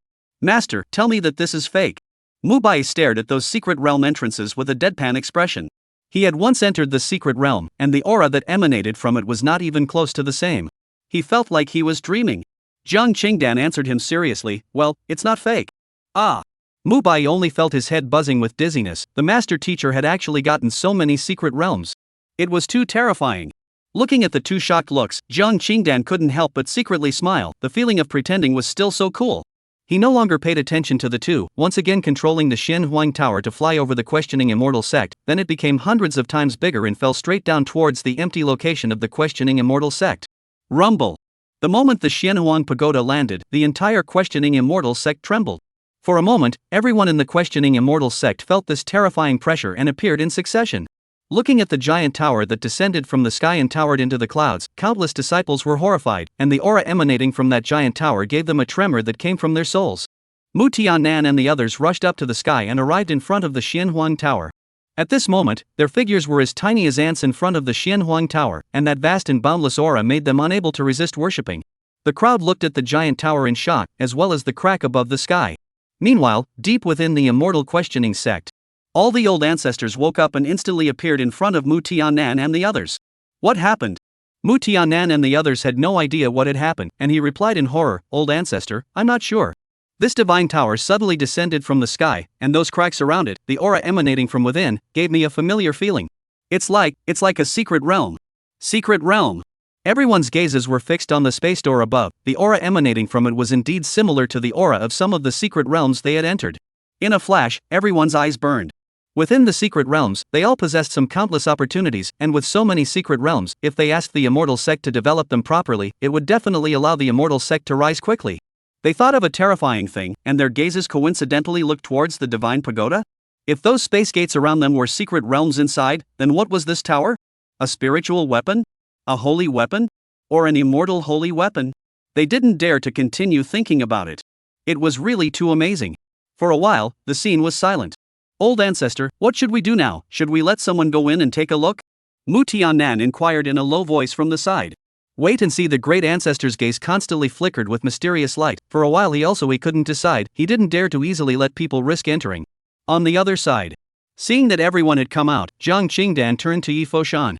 tell me that this is fake. Mu Bai stared at those secret realm entrances with a deadpan expression. He had once entered the secret realm, and the aura that emanated from it was not even close to the same. He felt like he was dreaming. Jiang Qingdan answered him seriously, well, it's not fake. Ah. Mu Bai only felt his head buzzing with dizziness. The Master Teacher had actually gotten so many secret realms. It was too terrifying. Looking at the two shocked looks, Jiang Qingdan couldn't help but secretly smile. The feeling of pretending was still so cool. He no longer paid attention to the two, once again controlling the Xian Huang Tower to fly over the questioning Immortal sect. Then it became hundreds of times bigger and fell straight down towards the empty location of the questioning Immortal sect. Rumble. The moment the Xian Huang Pagoda landed, the entire questioning Immortal sect trembled. For a moment, everyone in the questioning Immortal sect felt this terrifying pressure and appeared in succession. Looking at the giant tower that descended from the sky and towered into the clouds, countless disciples were horrified, and the aura emanating from that giant tower gave them a tremor that came from their souls. Mu Tianan and the others rushed up to the sky and arrived in front of the Xianhuang Tower. At this moment, their figures were as tiny as ants in front of the Xianhuang Tower, and that vast and boundless aura made them unable to resist worshipping. The crowd looked at the giant tower in shock, as well as the crack above the sky. Meanwhile, deep within the Immortal questioning sect, all the old ancestors woke up and instantly appeared in front of Mu Tianan and the others. What happened? Mu Tianan and the others had no idea what had happened, and he replied in horror, Old ancestor, I'm not sure. This divine tower suddenly descended from the sky, and those cracks around it, the aura emanating from within, gave me a familiar feeling. It's like a secret realm. Secret realm. Everyone's gazes were fixed on the space door above. The aura emanating from it was indeed similar to the aura of some of the secret realms they had entered. In a flash, everyone's eyes burned. Within the secret realms, they all possessed some countless opportunities, and with so many secret realms, if they asked the Immortal sect to develop them properly, it would definitely allow the Immortal sect to rise quickly. They thought of a terrifying thing, and their gazes coincidentally looked towards the divine pagoda? If those space gates around them were secret realms inside, then what was this tower? A spiritual weapon? A holy weapon? Or an immortal holy weapon? They didn't dare to continue thinking about it. It was really too amazing. For a while, the scene was silent. Old ancestor, what should we do now? Should we let someone go in and take a look? Mu Tianan inquired in a low voice from the side. Wait and see. The great ancestor's gaze constantly flickered with mysterious light. For a while he couldn't decide. He didn't dare to easily let people risk entering. On the other side, seeing that everyone had come out, Jiang Qingdan turned to Yi Foshan.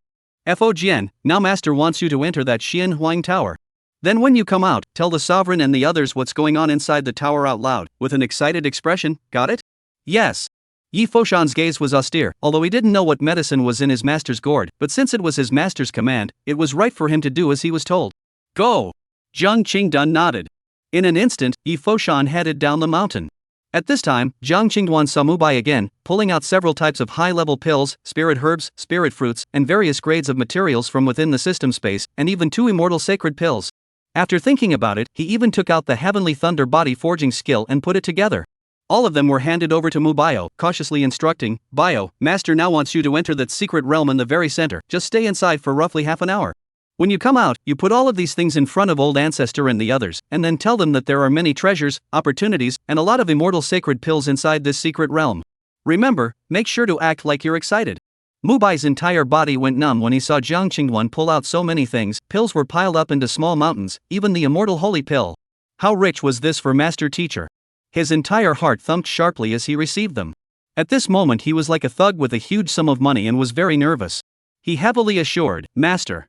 Fo Jian, now master wants you to enter that Xian Huang Tower. Then when you come out, tell the sovereign and the others what's going on inside the tower out loud, with an excited expression, got it? Yes. Yi Foshan's gaze was austere, although he didn't know what medicine was in his master's gourd, but since it was his master's command, it was right for him to do as he was told. Go! Jiang Qingdan nodded. In an instant, Yi Foshan headed down the mountain. At this time, Jiang Qingduan saw Mu Bai again, pulling out several types of high-level pills, spirit herbs, spirit fruits, and various grades of materials from within the system space, and even 2 immortal sacred pills. After thinking about it, he even took out the heavenly thunder body forging skill and put it together. All of them were handed over to Mu Bio, cautiously instructing, Bio, master now wants you to enter that secret realm in the very center, just stay inside for roughly half an hour. When you come out, you put all of these things in front of old ancestor and the others, and then tell them that there are many treasures, opportunities, and a lot of immortal sacred pills inside this secret realm. Remember, make sure to act like you're excited. Mubai's entire body went numb when he saw Jiang Qingwan pull out so many things. Pills were piled up into small mountains, even the immortal holy pill. How rich was this for Master Teacher? His entire heart thumped sharply as he received them. At this moment he was like a thug with a huge sum of money and was very nervous. He heavily assured, "Master,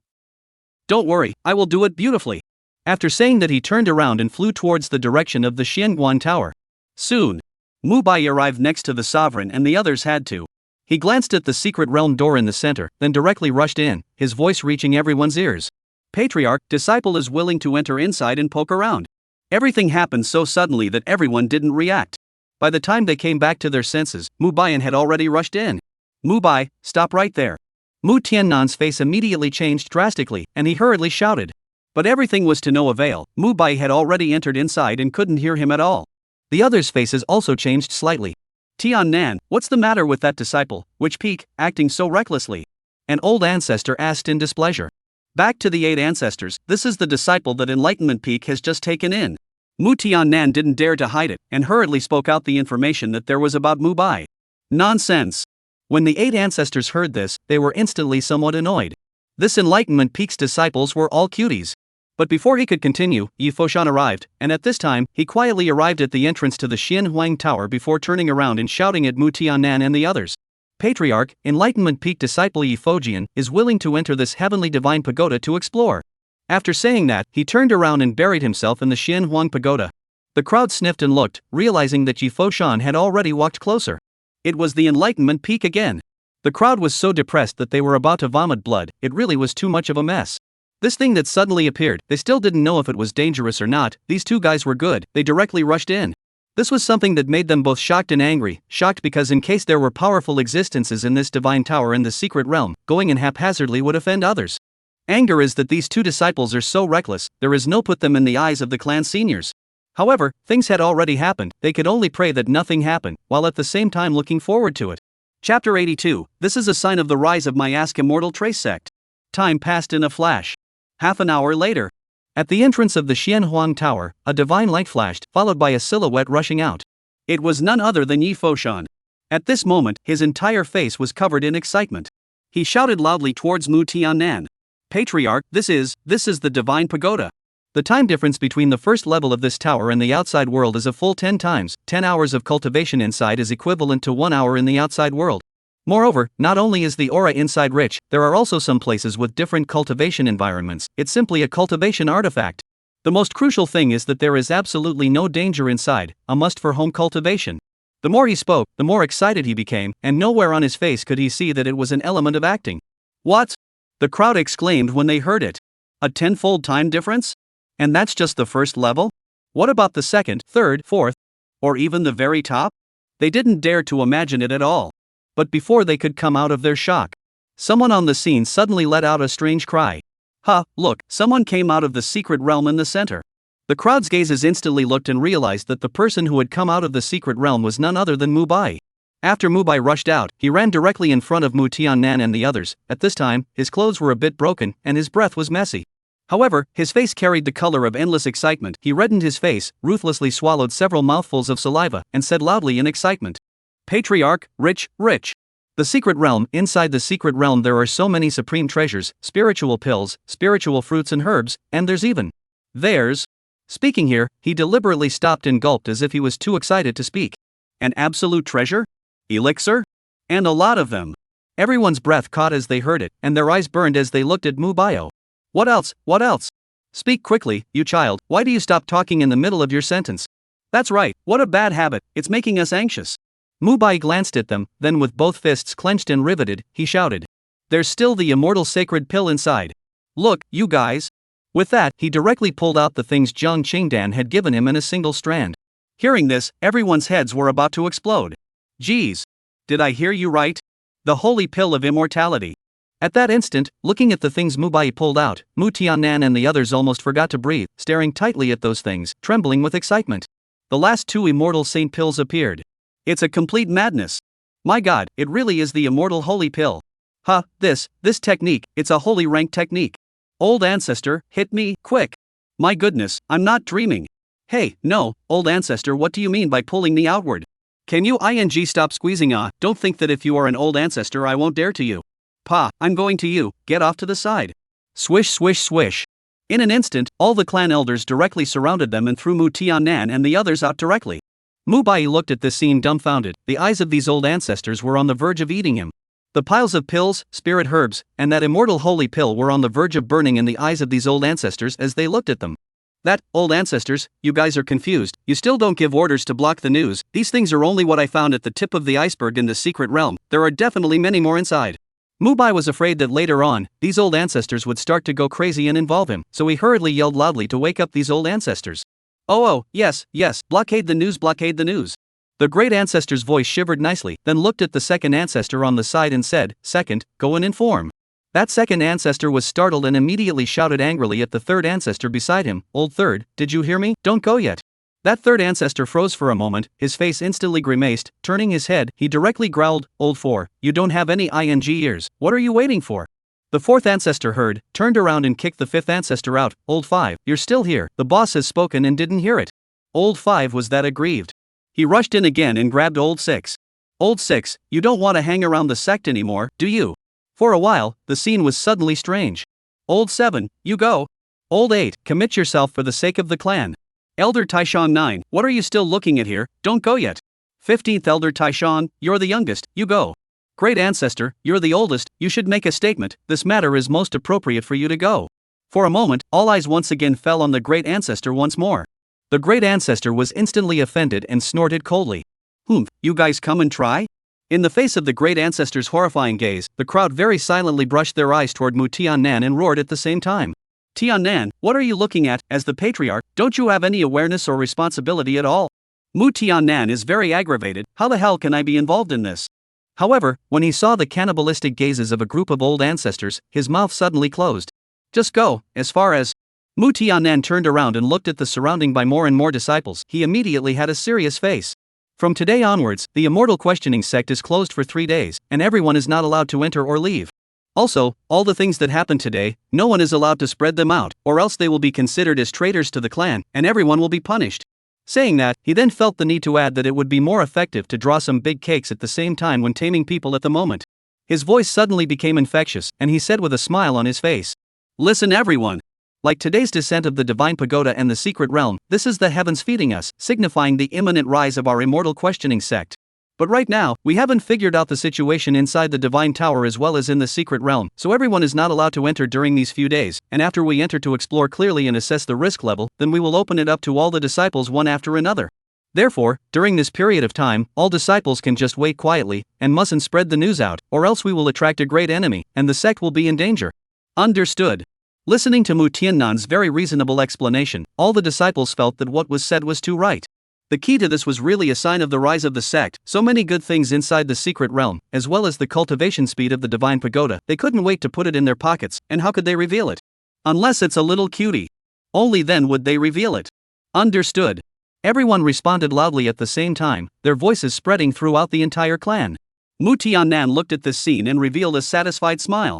don't worry, I will do it beautifully." After saying that, he turned around and flew towards the direction of the Xianguan Tower. Soon, Mubai arrived next to the sovereign and the others had to. He glanced at the secret realm door in the center, then directly rushed in, his voice reaching everyone's ears. "Patriarch, disciple is willing to enter inside and poke around." Everything happened so suddenly that everyone didn't react. By the time they came back to their senses, Mubayan had already rushed in. "Mubai, stop right there." Mu Tiannan's face immediately changed drastically, and he hurriedly shouted. But everything was to no avail. Mubai had already entered inside and couldn't hear him at all. The others' faces also changed slightly. "Tiannan, what's the matter with that disciple, Witch Peak, acting so recklessly?" An old ancestor asked in displeasure. "Back to the 8 ancestors, this is the disciple that Enlightenment Peak has just taken in." Mu Tiannan didn't dare to hide it, and hurriedly spoke out the information that there was about Mubai. "Nonsense." When the 8 ancestors heard this, they were instantly somewhat annoyed. This Enlightenment Peak's disciples were all cuties. But before he could continue, Yi Foshan arrived, and at this time, he quietly arrived at the entrance to the Xianhuang Tower before turning around and shouting at Mu Tiannan and the others. "Patriarch, Enlightenment Peak disciple Yi Fojian is willing to enter this heavenly divine pagoda to explore." After saying that, he turned around and buried himself in the Xianhuang pagoda. The crowd sniffed and looked, realizing that Yi Foshan had already walked closer. It was the Enlightenment Peak again. The crowd was so depressed that they were about to vomit blood. It really was too much of a mess. This thing that suddenly appeared, they still didn't know if it was dangerous or not. These 2 guys were good, they directly rushed in. This was something that made them both shocked and angry. Shocked because in case there were powerful existences in this divine tower in the secret realm, going in haphazardly would offend others. Anger is that these 2 disciples are so reckless, there is no put them in the eyes of the clan seniors. However, things had already happened, they could only pray that nothing happened, while at the same time looking forward to it. Chapter 82, this is a sign of the rise of my Immortal Trace sect. Time passed in a flash. Half an hour later, at the entrance of the Xianhuang Tower, a divine light flashed, followed by a silhouette rushing out. It was none other than Yi Foshan. At this moment, his entire face was covered in excitement. He shouted loudly towards Mu Tiannan. "Patriarch, this is the divine pagoda." The time difference between the first level of this tower and the outside world is a full 10 times. 10 hours of cultivation inside is equivalent to 1 hour in the outside world. Moreover, not only is the aura inside rich, there are also some places with different cultivation environments. It's simply a cultivation artifact. The most crucial thing is that there is absolutely no danger inside, a must for home cultivation. The more he spoke, the more excited he became, and nowhere on his face could he see that it was an element of acting. "What?" the crowd exclaimed when they heard it. "A 10-fold time difference? And that's just the first level? What about the second, third, fourth, or even the very top?" They didn't dare to imagine it at all. But before they could come out of their shock, someone on the scene suddenly let out a strange cry. "Ha, look, someone came out of the secret realm in the center." The crowd's gazes instantly looked and realized that the person who had come out of the secret realm was none other than Mubai. After Mubai rushed out, he ran directly in front of Mu Tiannan and the others. At this time, his clothes were a bit broken, and his breath was messy. However, his face carried the color of endless excitement. He reddened his face, ruthlessly swallowed several mouthfuls of saliva, and said loudly in excitement, "Patriarch, rich, rich." The secret realm. Inside the secret realm there are so many supreme treasures, spiritual pills, spiritual fruits and herbs, and there's. Speaking here, he deliberately stopped and gulped as if he was too excited to speak. "An absolute treasure? Elixir? And a lot of them." Everyone's breath caught as they heard it, and their eyes burned as they looked at Mubayo. What else? What else? Speak quickly, you child, why do you stop talking in the middle of your sentence?" "That's right, what a bad habit, it's making us anxious." Mubai glanced at them, then with both fists clenched and riveted, he shouted, "There's still the immortal sacred pill inside. Look, you guys." With that, he directly pulled out the things Jiang Qingdan had given him in a single strand. Hearing this, everyone's heads were about to explode. "Geez. Did I hear you right? The holy pill of immortality." At that instant, looking at the things Mubai pulled out, Mu Tiannan and the others almost forgot to breathe, staring tightly at those things, trembling with excitement. The last 2 immortal saint pills appeared. It's a complete madness. My god, it really is the immortal holy pill. Ha, this technique, it's a holy rank technique. Old ancestor, hit me, quick. My goodness, I'm not dreaming. Hey, no, old ancestor, what do you mean by pulling me outward? Can you stop squeezing? Don't think that if you are an old ancestor I won't dare to you. Pa, I'm going to you, get off to the side. Swish swish swish. In an instant, all the clan elders directly surrounded them and threw Mu Tianan and the others out directly. Mu Bai looked at this scene dumbfounded. The eyes of these old ancestors were on the verge of eating him. The piles of pills, spirit herbs, and that immortal holy pill were on the verge of burning in the eyes of these old ancestors as they looked at them. That, old ancestors, you guys are confused, you still don't give orders to block the news, these things are only what I found at the tip of the iceberg in the secret realm, there are definitely many more inside. Mu Bai was afraid that later on, these old ancestors would start to go crazy and involve him, so he hurriedly yelled loudly to wake up these old ancestors. Oh, yes, blockade the news, blockade the news. The great ancestor's voice shivered nicely, then looked at the second ancestor on the side and said, Second, go and inform. That second ancestor was startled and immediately shouted angrily at the third ancestor beside him, Old third, did you hear me? Don't go yet. That third ancestor froze for a moment, his face instantly grimaced, turning his head, he directly growled, Old four, you don't have any ears, what are you waiting for? The fourth ancestor heard, turned around and kicked the fifth ancestor out, Old five, you're still here, the boss has spoken and didn't hear it. Old five was that aggrieved. He rushed in again and grabbed Old six. Old six, you don't want to hang around the sect anymore, do you? For a while, the scene was suddenly strange. Old 7, you go. Old 8, commit yourself for the sake of the clan. Elder Taishan 9, what are you still looking at here, don't go yet. 15th Elder Taishan, you're the youngest, you go. Great Ancestor, you're the oldest, you should make a statement, this matter is most appropriate for you to go. For a moment, all eyes once again fell on the Great Ancestor once more. The Great Ancestor was instantly offended and snorted coldly. You guys come and try? In the face of the Great Ancestor's horrifying gaze, the crowd very silently brushed their eyes toward Mu Tianan and roared at the same time. Tianan, what are you looking at? As the patriarch, don't you have any awareness or responsibility at all? Mu Tianan is very aggravated, how the hell can I be involved in this? However, when he saw the cannibalistic gazes of a group of old ancestors, his mouth suddenly closed. Just go, as far as... Mu Tianan turned around and looked at the surrounding by more and more disciples, he immediately had a serious face. From today onwards, the Immortal Questioning sect is closed for 3 days, and everyone is not allowed to enter or leave. Also, all the things that happened today, no one is allowed to spread them out, or else they will be considered as traitors to the clan, and everyone will be punished. Saying that, he then felt the need to add that it would be more effective to draw some big cakes at the same time when taming people at the moment. His voice suddenly became infectious, and he said with a smile on his face, "Listen everyone! Like today's descent of the Divine Pagoda and the Secret Realm, this is the heavens feeding us, signifying the imminent rise of our Immortal Questioning sect. But right now, we haven't figured out the situation inside the Divine Tower as well as in the Secret Realm, so everyone is not allowed to enter during these few days, and after we enter to explore clearly and assess the risk level, then we will open it up to all the disciples one after another. Therefore, during this period of time, all disciples can just wait quietly, and mustn't spread the news out, or else we will attract a great enemy, and the sect will be in danger." Understood. Listening to Mu Tiannan's very reasonable explanation, all the disciples felt that what was said was too right. The key to this was really a sign of the rise of the sect, so many good things inside the Secret Realm, as well as the cultivation speed of the Divine Pagoda, they couldn't wait to put it in their pockets, and how could they reveal it? Unless it's a little cutie. Only then would they reveal it. Understood. Everyone responded loudly at the same time, their voices spreading throughout the entire clan. Mu Tiannan looked at this scene and revealed a satisfied smile.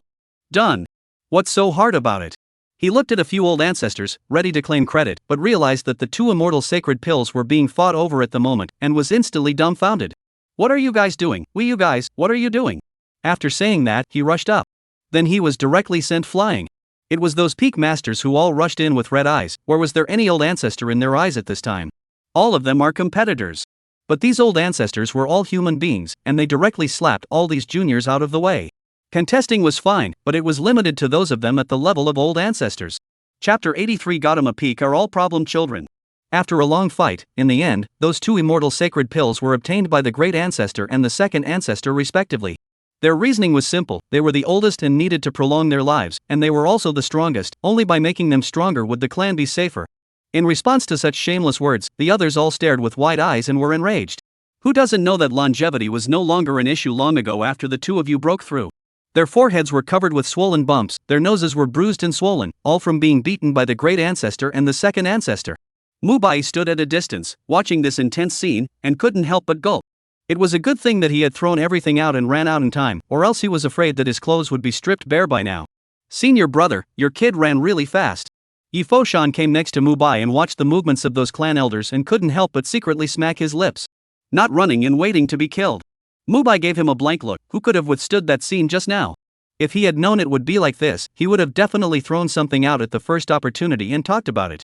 Done. What's so hard about it? He looked at a few old ancestors, ready to claim credit, but realized that the 2 immortal sacred pills were being fought over at the moment, and was instantly dumbfounded. What are you guys doing? You guys, what are you doing? After saying that, he rushed up. Then he was directly sent flying. It was those peak masters who all rushed in with red eyes, or was there any old ancestor in their eyes at this time? All of them are competitors. But these old ancestors were all human beings, and they directly slapped all these juniors out of the way. Contesting was fine, but it was limited to those of them at the level of old ancestors. Chapter 83 Gautama Peak are all problem children. After a long fight, in the end, those 2 immortal sacred pills were obtained by the Great Ancestor and the Second Ancestor respectively. Their reasoning was simple, they were the oldest and needed to prolong their lives, and they were also the strongest, only by making them stronger would the clan be safer. In response to such shameless words, the others all stared with wide eyes and were enraged. Who doesn't know that longevity was no longer an issue long ago after the 2 of you broke through? Their foreheads were covered with swollen bumps, their noses were bruised and swollen, all from being beaten by the Great Ancestor and the Second Ancestor. Mu Bai stood at a distance, watching this intense scene, and couldn't help but gulp. It was a good thing that he had thrown everything out and ran out in time, or else he was afraid that his clothes would be stripped bare by now. "Senior brother, your kid ran really fast." Yi Foshan came next to Mu Bai and watched the movements of those clan elders and couldn't help but secretly smack his lips. not running and waiting to be killed. Mubai gave him a blank look. Who could have withstood that scene just now? If he had known it would be like this, he would have definitely thrown something out at the first opportunity and talked about it.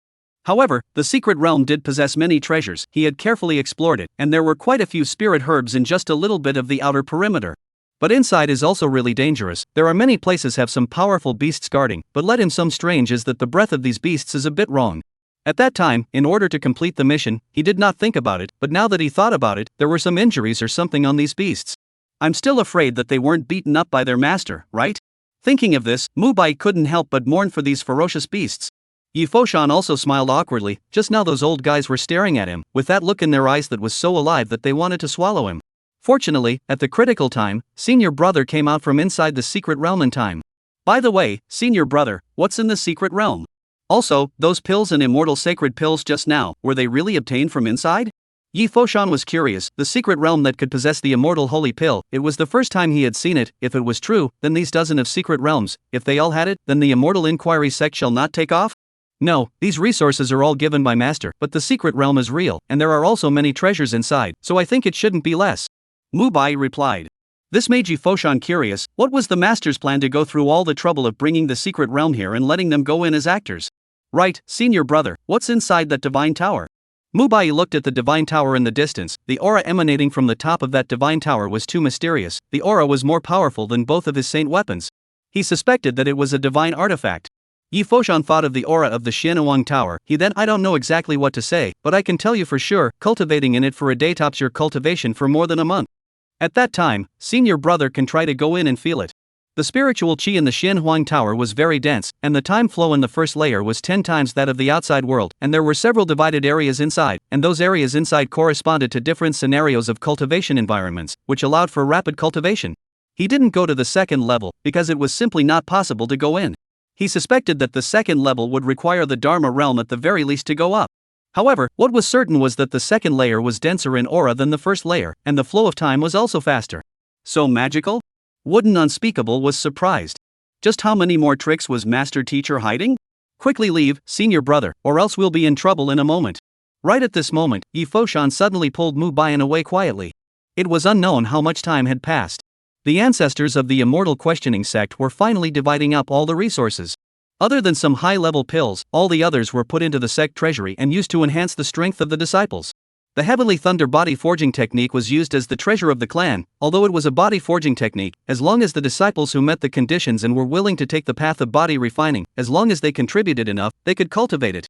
However, the secret realm did possess many treasures. He had carefully explored it, and there were quite a few spirit herbs in just a little bit of the outer perimeter. But inside is also really dangerous. There are many places have some powerful beasts guarding, but let him some strange is that the breath of these beasts is a bit wrong. At that time, in order to complete the mission, he did not think about it, but now that he thought about it, there were some injuries or something on these beasts. I'm still afraid that they weren't beaten up by their master, right? Thinking of this, Mubai couldn't help but mourn for these ferocious beasts. Yi Foshan also smiled awkwardly. Just now those old guys were staring at him, with that look in their eyes that was so alive that they wanted to swallow him. Fortunately, at the critical time, Senior Brother came out from inside the secret realm in time. By the way, Senior Brother, what's in the secret realm? Also, those pills and immortal sacred pills just now, were they really obtained from inside? Yi Foshan was curious. The secret realm that could possess the immortal holy pill, it was the first time he had seen it. If it was true, then these dozen of secret realms, if they all had it, then the immortal inquiry sect shall not take off? No, these resources are all given by master, but the secret realm is real, and there are also many treasures inside, so I think it shouldn't be less. Mubai replied. This made Yi Foshan curious. What was the master's plan to go through all the trouble of bringing the secret realm here and letting them go in as actors? Right, Senior Brother, what's inside that divine tower? Mubai looked at the divine tower in the distance. The aura emanating from the top of that divine tower was too mysterious. The aura was more powerful than both of his saint weapons. He suspected that it was a divine artifact. Yi Foshan thought of the aura of the Xianwang Tower. I don't know exactly what to say, but I can tell you for sure, cultivating in it for a day tops your cultivation for more than a month. At that time, Senior Brother can try to go in and feel it. The spiritual chi in the Xianhuang Tower was very dense, and the time flow in the first layer was 10 times that of the outside world, and there were several divided areas inside, and those areas inside corresponded to different scenarios of cultivation environments, which allowed for rapid cultivation. He didn't go to the second level, because it was simply not possible to go in. He suspected that the second level would require the Dharma realm at the very least to go up. However, what was certain was that the second layer was denser in aura than the first layer, and the flow of time was also faster. So magical? Wooden Unspeakable was surprised. Just how many more tricks was Master Teacher hiding? Quickly leave, Senior Brother, or else we'll be in trouble in a moment. Right at this moment, Yi Foshan suddenly pulled Mubayan away quietly. It was unknown how much time had passed. The ancestors of the Immortal questioning sect were finally dividing up all the resources. Other than some high-level pills, all the others were put into the sect treasury and used to enhance the strength of the disciples. The Heavenly Thunder body forging technique was used as the treasure of the clan. Although it was a body forging technique, as long as the disciples who met the conditions and were willing to take the path of body refining, as long as they contributed enough, they could cultivate it.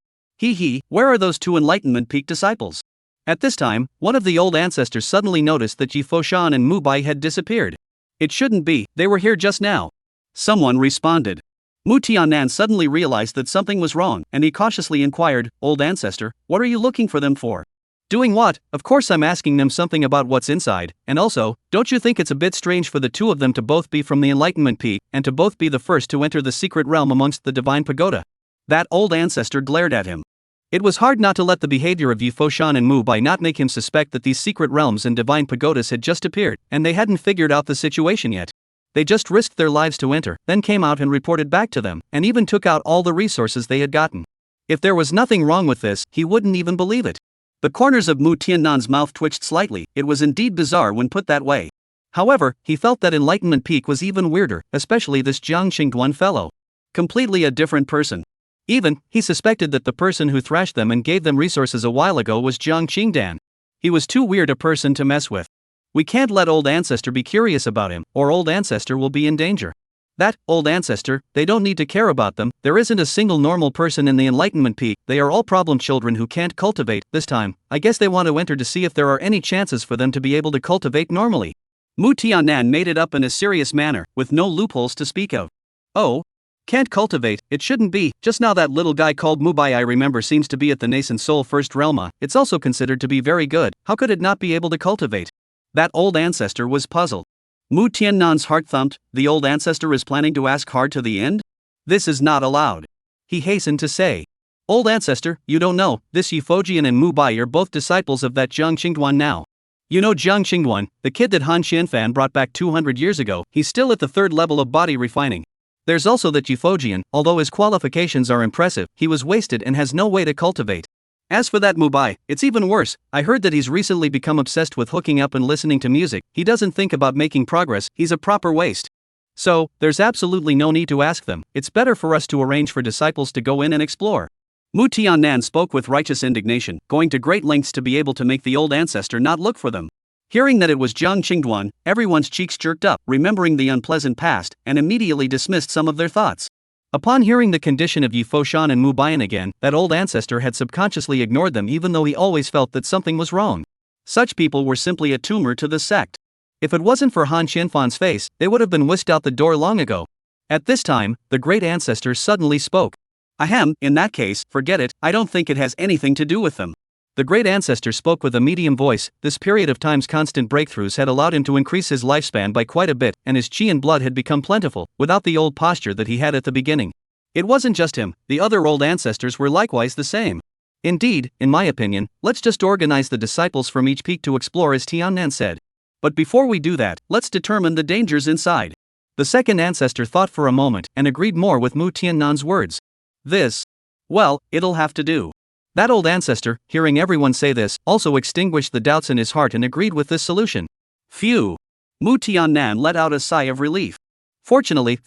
Where are those two Enlightenment Peak disciples? At this time, one of the old ancestors suddenly noticed that Yi Foshan and Mubai had disappeared. It shouldn't be, they were here just now. Someone responded. Mu Tianan suddenly realized that something was wrong, and he cautiously inquired, Old ancestor, what are you looking for them for? Doing what? Of course I'm asking them something about what's inside, and also, don't you think it's a bit strange for the two of them to both be from the Enlightenment Peak, and to both be the first to enter the secret realm amongst the divine pagoda? That old ancestor glared at him. It was hard not to let the behavior of Yi Foshan and Mubai not make him suspect that these secret realms and divine pagodas had just appeared, and they hadn't figured out the situation yet. They just risked their lives to enter, then came out and reported back to them, and even took out all the resources they had gotten. If there was nothing wrong with this, he wouldn't even believe it. The corners of Mu Tiannan's mouth twitched slightly. It was indeed bizarre when put that way. However, he felt that Enlightenment Peak was even weirder, especially this Jiang Qingduan fellow. Completely a different person. Even, he suspected that the person who thrashed them and gave them resources a while ago was Jiang Qingdan. He was too weird a person to mess with. We can't let Old Ancestor be curious about him, or Old Ancestor will be in danger. That, Old Ancestor, they don't need to care about them. There isn't a single normal person in the Enlightenment Peak. They are all problem children who can't cultivate. This time, I guess they want to enter to see if there are any chances for them to be able to cultivate normally. Mu Tianan made it up in a serious manner, with no loopholes to speak of. Oh? Can't cultivate, it shouldn't be. Just now that little guy called Mubai I remember seems to be at the nascent soul first realm. It's also considered to be very good. How could it not be able to cultivate? That old ancestor was puzzled. Mu Tiannan's heart thumped. The old ancestor is planning to ask hard to the end? This is not allowed. He hastened to say. Old ancestor, you don't know, this Yifojian and Mubai are both disciples of that Jiang Qingduan now. You know Jiang Qingduan, the kid that Han Xianfan brought back 200 years ago, he's still at the third level of body refining. There's also that Yifojian, although his qualifications are impressive, he was wasted and has no way to cultivate. As for that Mubai, it's even worse. I heard that he's recently become obsessed with hooking up and listening to music. He doesn't think about making progress, he's a proper waste. So, there's absolutely no need to ask them. It's better for us to arrange for disciples to go in and explore. Mu Tiannan spoke with righteous indignation, going to great lengths to be able to make the old ancestor not look for them. Hearing that it was Jiang Qingduan, everyone's cheeks jerked up, remembering the unpleasant past, and immediately dismissed some of their thoughts. Upon hearing the condition of Yi Foshan and Mu Baiyan again, that old ancestor had subconsciously ignored them even though he always felt that something was wrong. Such people were simply a tumor to the sect. If it wasn't for Han Qianfan's face, they would have been whisked out the door long ago. At this time, the great ancestor suddenly spoke. Ahem, in that case, forget it, I don't think it has anything to do with them. The great ancestor spoke with a medium voice. This period of time's constant breakthroughs had allowed him to increase his lifespan by quite a bit, and his chi and blood had become plentiful, without the old posture that he had at the beginning. It wasn't just him, the other old ancestors were likewise the same. Indeed, in my opinion, let's just organize the disciples from each peak to explore as Tiannan said. But before we do that, let's determine the dangers inside. The second ancestor thought for a moment, and agreed more with Mu Tiannan's words. Well, it'll have to do. That old ancestor, hearing everyone say this, also extinguished the doubts in his heart and agreed with this solution. Phew! Mu Tiannan let out a sigh of relief. Fortunately,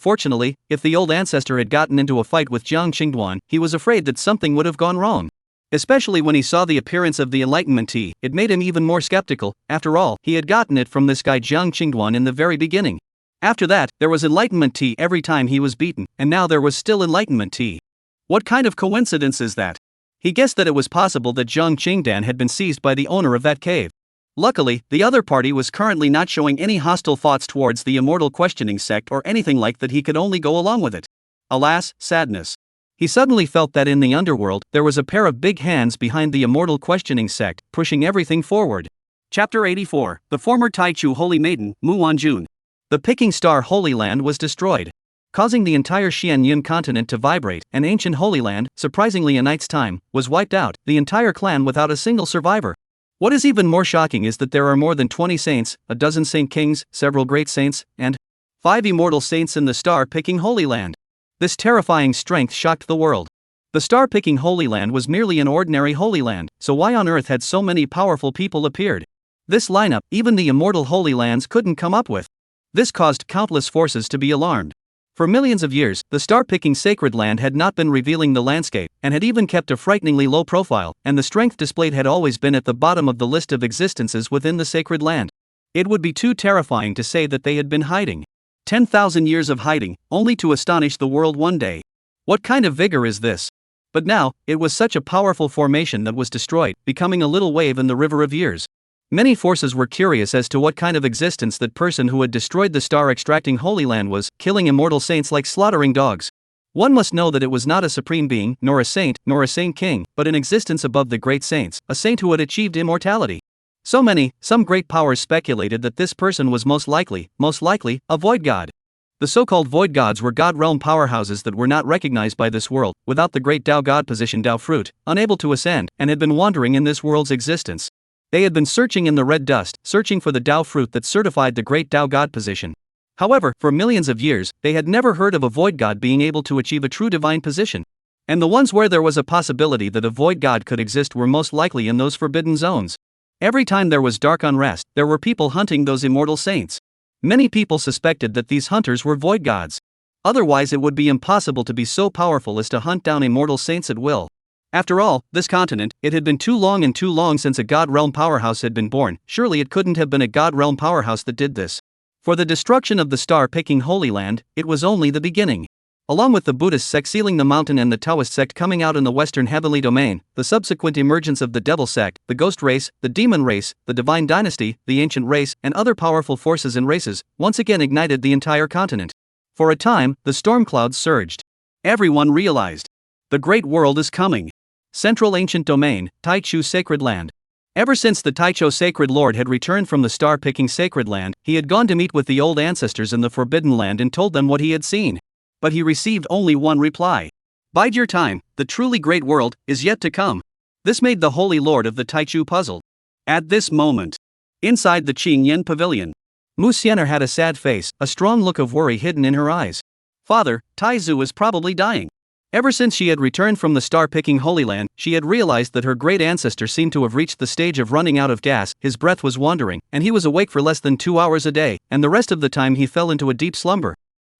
if the old ancestor had gotten into a fight with Jiang Qingduan, he was afraid that something would have gone wrong. Especially when he saw the appearance of the Enlightenment tea, it made him even more skeptical. After all, he had gotten it from this guy Jiang Qingduan in the very beginning. After that, there was Enlightenment tea every time he was beaten, and now there was still Enlightenment tea. What kind of coincidence is that? He guessed that it was possible that Jiang Qingdan had been seized by the owner of that cave. Luckily, the other party was currently not showing any hostile thoughts towards the Immortal questioning sect or anything like that. He could only go along with it. Alas, sadness. He suddenly felt that in the underworld, there was a pair of big hands behind the Immortal questioning sect, pushing everything forward. Chapter 84, The former Taichu Holy Maiden, Mu Wanjun. The Picking Star Holy Land was destroyed, causing the entire Xianyun continent to vibrate. An ancient Holy Land, surprisingly a night's time, was wiped out, the entire clan without a single survivor. What is even more shocking is that there are more than 20 saints, a dozen saint kings, several great saints, and 5 immortal saints in the star-picking Holy Land. This terrifying strength shocked the world. The star-picking Holy Land was merely an ordinary Holy Land, so why on earth had so many powerful people appeared? This lineup, even the immortal Holy Lands couldn't come up with. This caused countless forces to be alarmed. For millions of years, the star-picking sacred land had not been revealing the landscape, and had even kept a frighteningly low profile, and the strength displayed had always been at the bottom of the list of existences within the sacred land. It would be too terrifying to say that they had been hiding. 10,000 years of hiding, only to astonish the world one day. What kind of vigor is this? But now, it was such a powerful formation that was destroyed, becoming a little wave in the river of years. Many forces were curious as to what kind of existence that person who had destroyed the star-extracting Holy Land was, killing immortal saints like slaughtering dogs. One must know that it was not a supreme being, nor a saint king, but an existence above the great saints, a saint who had achieved immortality. Some great powers speculated that this person was most likely, a void god. The so-called void gods were god realm powerhouses that were not recognized by this world, without the great Tao God position Tao fruit, unable to ascend, and had been wandering in this world's existence. They had been searching in the red dust, searching for the Tao fruit that certified the great Tao God position. However, for millions of years, they had never heard of a void god being able to achieve a true divine position. And the ones where there was a possibility that a void god could exist were most likely in those forbidden zones. Every time there was dark unrest, there were people hunting those immortal saints. Many people suspected that these hunters were void gods. Otherwise it would be impossible to be so powerful as to hunt down immortal saints at will. After all, this continent, it had been too long since a god realm powerhouse had been born. Surely it couldn't have been a god realm powerhouse that did this. For the destruction of the star-picking Holy Land, it was only the beginning. Along with the Buddhist sect sealing the mountain and the Taoist sect coming out in the western heavenly domain, the subsequent emergence of the devil sect, the ghost race, the demon race, the divine dynasty, the ancient race, and other powerful forces and races, once again ignited the entire continent. For a time, the storm clouds surged. Everyone realized, the great world is coming. Central Ancient Domain, Taichu Sacred Land. Ever since the Taichu Sacred Lord had returned from the star-picking Sacred Land, he had gone to meet with the old ancestors in the Forbidden Land and told them what he had seen. But he received only one reply. Bide your time, the truly great world is yet to come. This made the Holy Lord of the Taichu puzzled. At this moment, inside the Qingyan Pavilion, Mu Xianer had a sad face, a strong look of worry hidden in her eyes. Father, Taizu is probably dying. Ever since she had returned from the star-picking Holy Land, she had realized that her great ancestor seemed to have reached the stage of running out of gas, his breath was wandering, and he was awake for less than 2 hours a day, and the rest of the time he fell into a deep slumber.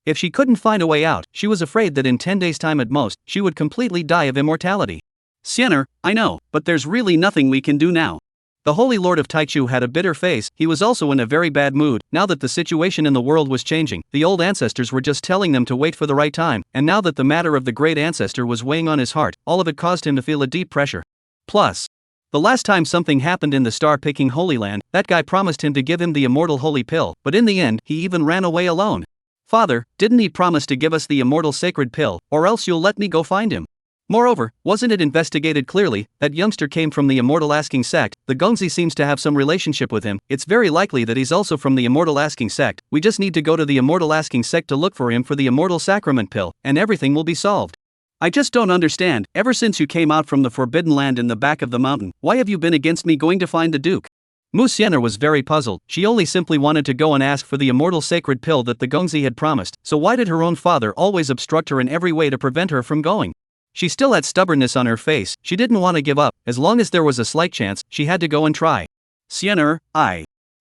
If she couldn't find a way out, she was afraid that in 10 days' time at most, she would completely die of immortality. Xiener, I know, but there's really nothing we can do now. The Holy Lord of Taichu had a bitter face. He was also in a very bad mood. Now that the situation in the world was changing, the old ancestors were just telling them to wait for the right time, and now that the matter of the great ancestor was weighing on his heart, all of it caused him to feel a deep pressure. Plus, the last time something happened in the star-picking Holy Land, that guy promised him to give him the immortal holy pill, but in the end, he even ran away alone. Father, didn't he promise to give us the immortal sacred pill, or else you'll let me go find him? Moreover, wasn't it investigated clearly that youngster came from the Immortal Asking sect? The Gongzi seems to have some relationship with him. It's very likely that he's also from the Immortal Asking sect. We just need to go to the Immortal Asking sect to look for him for the immortal sacrament pill, and everything will be solved. I just don't understand. Ever since you came out from the Forbidden Land in the back of the mountain, why have you been against me going to find the Duke? Mu Xiener was very puzzled. She only simply wanted to go and ask for the immortal sacred pill that the Gongzi had promised, so why did her own father always obstruct her in every way to prevent her from going? She still had stubbornness on her face. She didn't want to give up. As long as there was a slight chance, she had to go and try. Xiener,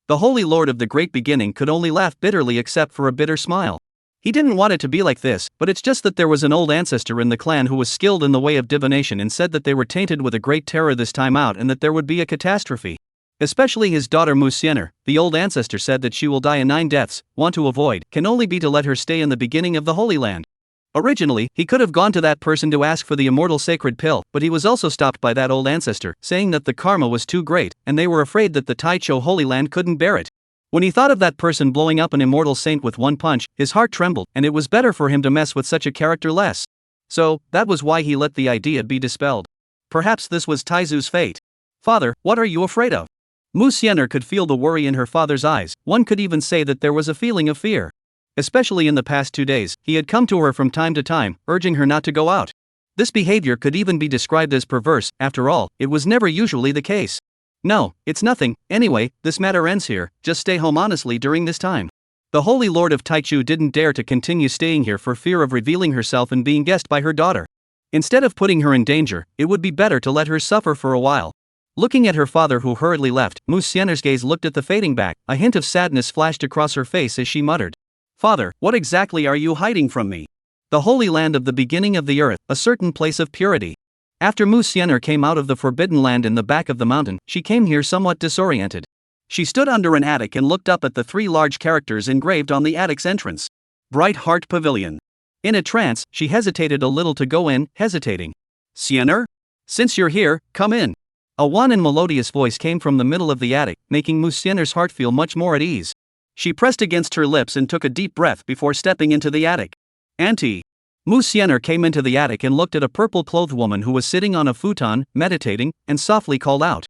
the Holy Lord of the Great Beginning could only laugh bitterly except for a bitter smile. He didn't want it to be like this, but it's just that there was an old ancestor in the clan who was skilled in the way of divination and said that they were tainted with a great terror this time out and that there would be a catastrophe. Especially his daughter Mu Xiener. The old ancestor said that she will die in 9 deaths, want to avoid, can only be to let her stay in the beginning of the Holy Land. Originally, he could have gone to that person to ask for the immortal sacred pill, but he was also stopped by that old ancestor, saying that the karma was too great, and they were afraid that the Taicho Holy Land couldn't bear it. When he thought of that person blowing up an immortal saint with one punch, his heart trembled, and it was better for him to mess with such a character less. So, that was why he let the idea be dispelled. Perhaps this was Taizu's fate. Father, what are you afraid of? Mu Xiener could feel the worry in her father's eyes. One could even say that there was a feeling of fear. Especially in the past 2 days, he had come to her from time to time, urging her not to go out. This behavior could even be described as perverse. After all, it was never usually the case. No, it's nothing. Anyway, this matter ends here. Just stay home honestly during this time. The Holy Lord of Taichu didn't dare to continue staying here for fear of revealing herself and being guessed by her daughter. Instead of putting her in danger, it would be better to let her suffer for a while. Looking at her father who hurriedly left, Mu Xiener's gaze looked at the fading back. A hint of sadness flashed across her face as she muttered, Father, what exactly are you hiding from me? The Holy Land of the beginning of the earth, a certain place of purity. After Mu Xiener came out of the Forbidden Land in the back of the mountain, she came here somewhat disoriented. She stood under an attic and looked up at the 3 large characters engraved on the attic's entrance. Bright Heart Pavilion. In a trance, she hesitated a little to go in, hesitating. Xiener? Since you're here, come in. A wan and melodious voice came from the middle of the attic, making Mu Xiener's heart feel much more at ease. She pressed against her lips and took a deep breath before stepping into the attic. Auntie. Mu Xiener came into the attic and looked at a purple-clothed woman who was sitting on a futon, meditating, and softly called out.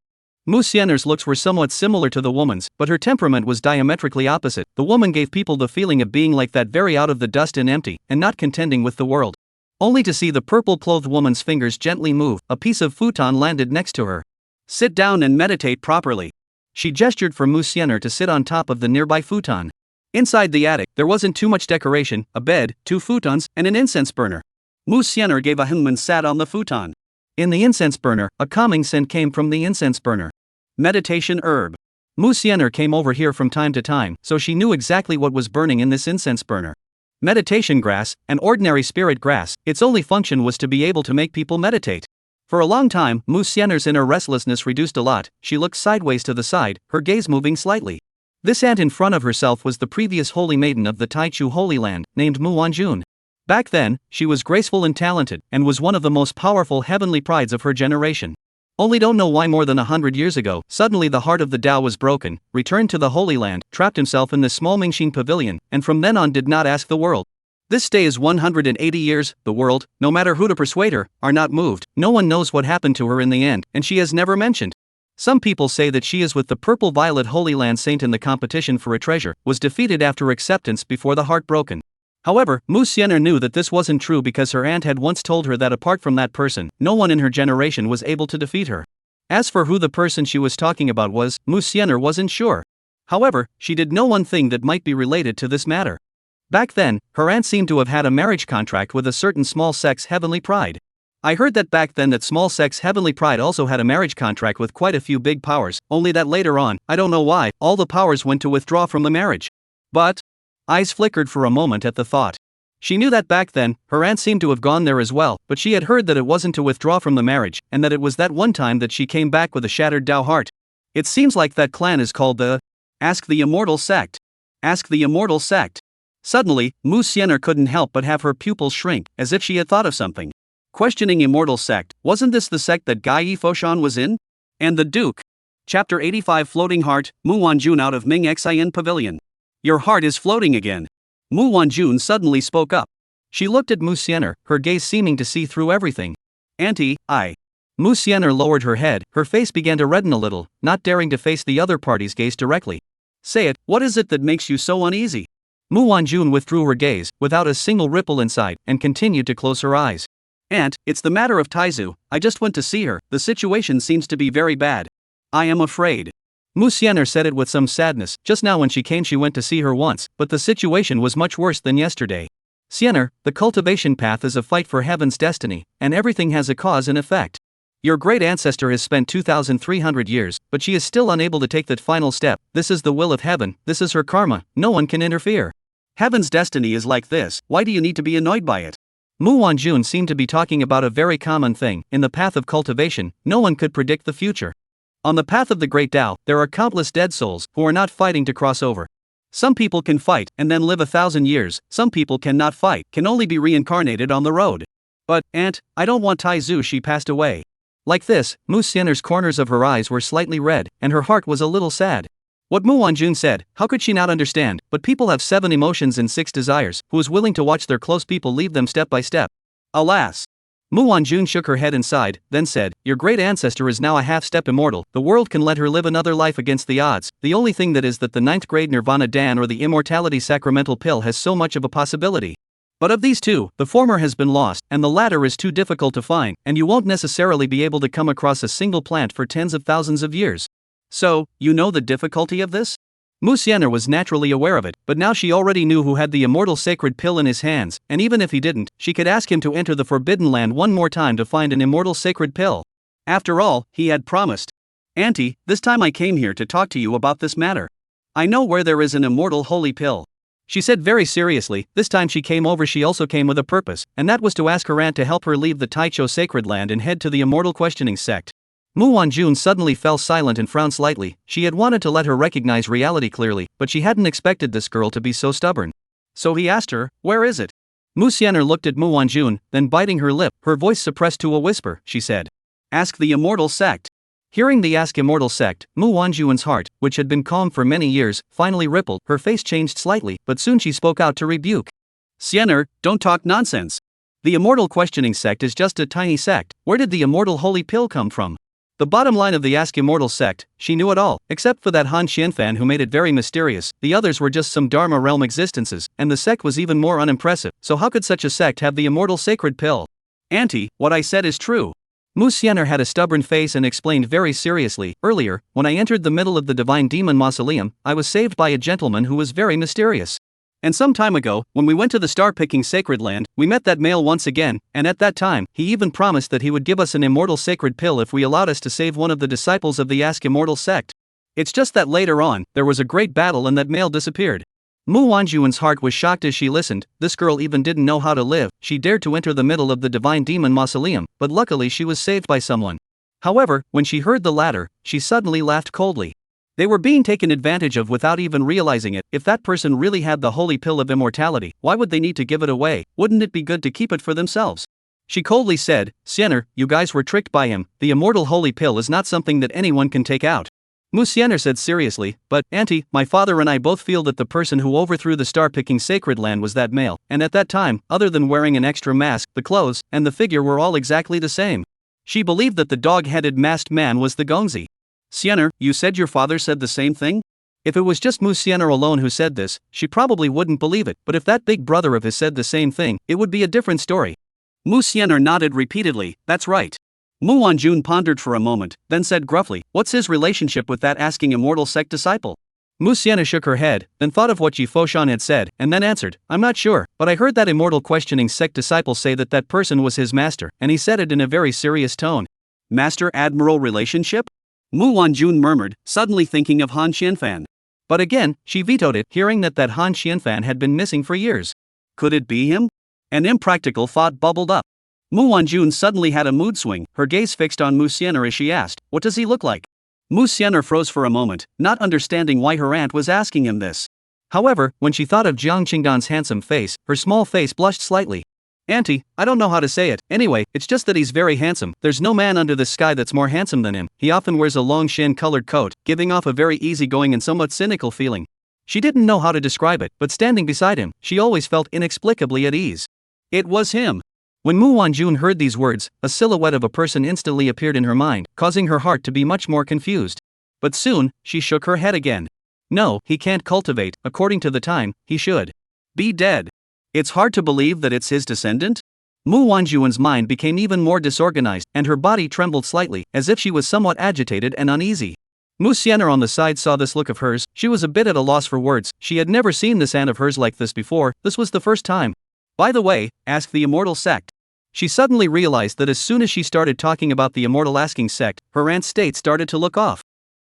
Mu Xiener's looks were somewhat similar to the woman's, but her temperament was diametrically opposite. The woman gave people the feeling of being like that, very out of the dust and empty, and not contending with the world. Only to see the purple-clothed woman's fingers gently move, a piece of futon landed next to her. Sit down and meditate properly. She gestured for Mu Xiener to sit on top of the nearby futon. Inside the attic, there wasn't too much decoration: a bed, 2 futons, and an incense burner. Mu Xiener gave a hum and sat on the futon. In the incense burner, a calming scent came from the incense burner. Meditation herb. Mu Xiener came over here from time to time, so she knew exactly what was burning in this incense burner. Meditation grass, an ordinary spirit grass, its only function was to be able to make people meditate. For a long time, Mu Xiener's inner restlessness reduced a lot. She looked sideways to the side, her gaze moving slightly. This ant in front of herself was the previous holy maiden of the Taichu Holy Land, named Mu Wanjun. Back then, she was graceful and talented, and was one of the most powerful heavenly prides of her generation. Only don't know why more than 100 years ago, suddenly the heart of the Tao was broken, returned to the Holy Land, trapped himself in this small Mingxin pavilion, and from then on did not ask the world. This stay is 180 years. The world, no matter who to persuade her, are not moved. No one knows what happened to her in the end, and she has never mentioned. Some people say that she is with the purple-violet Holy Land Saint in the competition for a treasure, was defeated after acceptance before the heart broken. However, Mu Xiener knew that this wasn't true because her aunt had once told her that apart from that person, no one in her generation was able to defeat her. As for who the person she was talking about was, Mu Xiener wasn't sure. However, she did know one thing that might be related to this matter. Back then, her aunt seemed to have had a marriage contract with a certain small sect's heavenly pride. I heard that back then that small sect's heavenly pride also had a marriage contract with quite a few big powers, only that later on, I don't know why, all the powers went to withdraw from the marriage. But eyes flickered for a moment at the thought. She knew that back then, her aunt seemed to have gone there as well, but she had heard that it wasn't to withdraw from the marriage, and that it was that one time that she came back with a shattered Dao heart. It seems like that clan is called the Ask the Immortal sect. Ask the Immortal sect. Suddenly, Mu Xian'er couldn't help but have her pupils shrink, as if she had thought of something. Questioning Immortal sect, wasn't this the sect that Gai Yifoshan was in? And the Duke. Chapter 85 Floating Heart, Mu Wanjun out of Ming Xian Pavilion. Your heart is floating again. Mu Wanjun suddenly spoke up. She looked at Mu Xian'er, her gaze seeming to see through everything. Auntie, Mu Xian'er lowered her head, her face began to redden a little, not daring to face the other party's gaze directly. Say it, what is it that makes you so uneasy? Mu Wanjun withdrew her gaze, without a single ripple inside, and continued to close her eyes. Aunt, it's the matter of Taizu, I just went to see her, the situation seems to be very bad. I am afraid. Mu Xian'er said it with some sadness. Just now when she came she went to see her once, but the situation was much worse than yesterday. Xian'er, the cultivation path is a fight for heaven's destiny, and everything has a cause and effect. Your great ancestor has spent 2,300 years, but she is still unable to take that final step. This is the will of heaven, this is her karma, no one can interfere. Heaven's destiny is like this, why do you need to be annoyed by it? Mu Wanjun seemed to be talking about a very common thing. In the path of cultivation, no one could predict the future. On the path of the Great Tao, there are countless dead souls who are not fighting to cross over. Some people can fight and then live 1,000 years, some people cannot fight, can only be reincarnated on the road. But, Aunt, I don't want Taizu, she passed away. Like this, Mu Xian'er's corners of her eyes were slightly red, and her heart was a little sad. What Mu Wanjun said, how could she not understand? But people have 7 emotions and 6 desires, who is willing to watch their close people leave them step by step? Alas! Mu Wanjun shook her head and sighed, then said, your great ancestor is now a half-step immortal, the world can let her live another life against the odds, the only thing that is that the 9th grade Nirvana Dan or the immortality sacramental pill has so much of a possibility. But of these two, the former has been lost, and the latter is too difficult to find, and you won't necessarily be able to come across a single plant for tens of thousands of years. So, you know the difficulty of this? Mu Xian'er was naturally aware of it, but now she already knew who had the immortal sacred pill in his hands, and even if he didn't, she could ask him to enter the Forbidden Land one more time to find an immortal sacred pill. After all, he had promised. Auntie, this time I came here to talk to you about this matter. I know where there is an immortal holy pill. She said very seriously. This time she came over, she also came with a purpose, and that was to ask her aunt to help her leave the Taicho sacred land and head to the immortal questioning sect. Mu Wanjun suddenly fell silent and frowned slightly. She had wanted to let her recognize reality clearly, but she hadn't expected this girl to be so stubborn. So he asked her, where is it? Mu Xian'er looked at Mu Wanjun, then biting her lip, her voice suppressed to a whisper, she said, ask the immortal sect. Hearing the Ask Immortal sect, Mu Wanjun's heart, which had been calm for many years, finally rippled. Her face changed slightly, but soon she spoke out to rebuke. Xian'er, don't talk nonsense. The immortal questioning sect is just a tiny sect. Where did the immortal holy pill come from? The bottom line of the Ask Immortal sect, she knew it all, except for that Han Xianfan who made it very mysterious. The others were just some Dharma realm existences, and the sect was even more unimpressive. So how could such a sect have the immortal sacred pill? Auntie, what I said is true. Mu Xian'er had a stubborn face and explained very seriously, earlier, when I entered the middle of the divine demon mausoleum, I was saved by a gentleman who was very mysterious. And some time ago, when we went to the star-picking sacred land, we met that male once again, and at that time, he even promised that he would give us an immortal sacred pill if we allowed us to save one of the disciples of the Ask Immortal sect. It's just that later on, there was a great battle and that male disappeared. Mu Wanjun's heart was shocked as she listened. This girl even didn't know how to live. She dared to enter the middle of the divine demon mausoleum, but luckily she was saved by someone. However, when she heard the latter, she suddenly laughed coldly. They were being taken advantage of without even realizing it. If that person really had the holy pill of immortality, why would they need to give it away? Wouldn't it be good to keep it for themselves? She coldly said, Xian'er, you guys were tricked by him. The immortal holy pill is not something that anyone can take out. Mu Xian'er said seriously, but, Auntie, my father and I both feel that the person who overthrew the star-picking sacred land was that male, and at that time, other than wearing an extra mask, the clothes, and the figure were all exactly the same. She believed that the dog-headed masked man was the Gongzi. Xian'er, you said your father said the same thing? If it was just Mu Xian'er alone who said this, she probably wouldn't believe it, but if that big brother of his said the same thing, it would be a different story. Mu Xian'er nodded repeatedly, that's right. Mu Wanjun pondered for a moment, then said gruffly, what's his relationship with that Asking Immortal sect disciple? Mu Sienna shook her head, then thought of what Ji Foshan had said, and then answered, I'm not sure, but I heard that Immortal questioning sect disciple say that person was his master, and he said it in a very serious tone. Master-admiral relationship? Mu Wanjun murmured, suddenly thinking of Han Xianfan. But again, she vetoed it, hearing that Han Xianfan had been missing for years. Could it be him? An impractical thought bubbled up. Mu Wanjun suddenly had a mood swing, her gaze fixed on Mu Sienna as she asked, what does he look like? Mu Sienna froze for a moment, not understanding why her aunt was asking him this. However, when she thought of Jiang Qingdan's handsome face, her small face blushed slightly. Auntie, I don't know how to say it, anyway, it's just that he's very handsome, there's no man under the sky that's more handsome than him, he often wears a long shin-colored coat, giving off a very easygoing and somewhat cynical feeling. She didn't know how to describe it, but standing beside him, she always felt inexplicably at ease. It was him. When Mu Wanjun heard these words, a silhouette of a person instantly appeared in her mind, causing her heart to be much more confused. But soon, she shook her head again. No, he can't cultivate, according to the time, he should be dead. It's hard to believe that it's his descendant? Mu Wanjun's mind became even more disorganized, and her body trembled slightly, as if she was somewhat agitated and uneasy. Mu Sienna on the side saw this look of hers, she was a bit at a loss for words, she had never seen this aunt of hers like this before, this was the first time. By the way, asked the Immortal sect. She suddenly realized that as soon as she started talking about the Immortal asking sect, her aunt's state started to look off.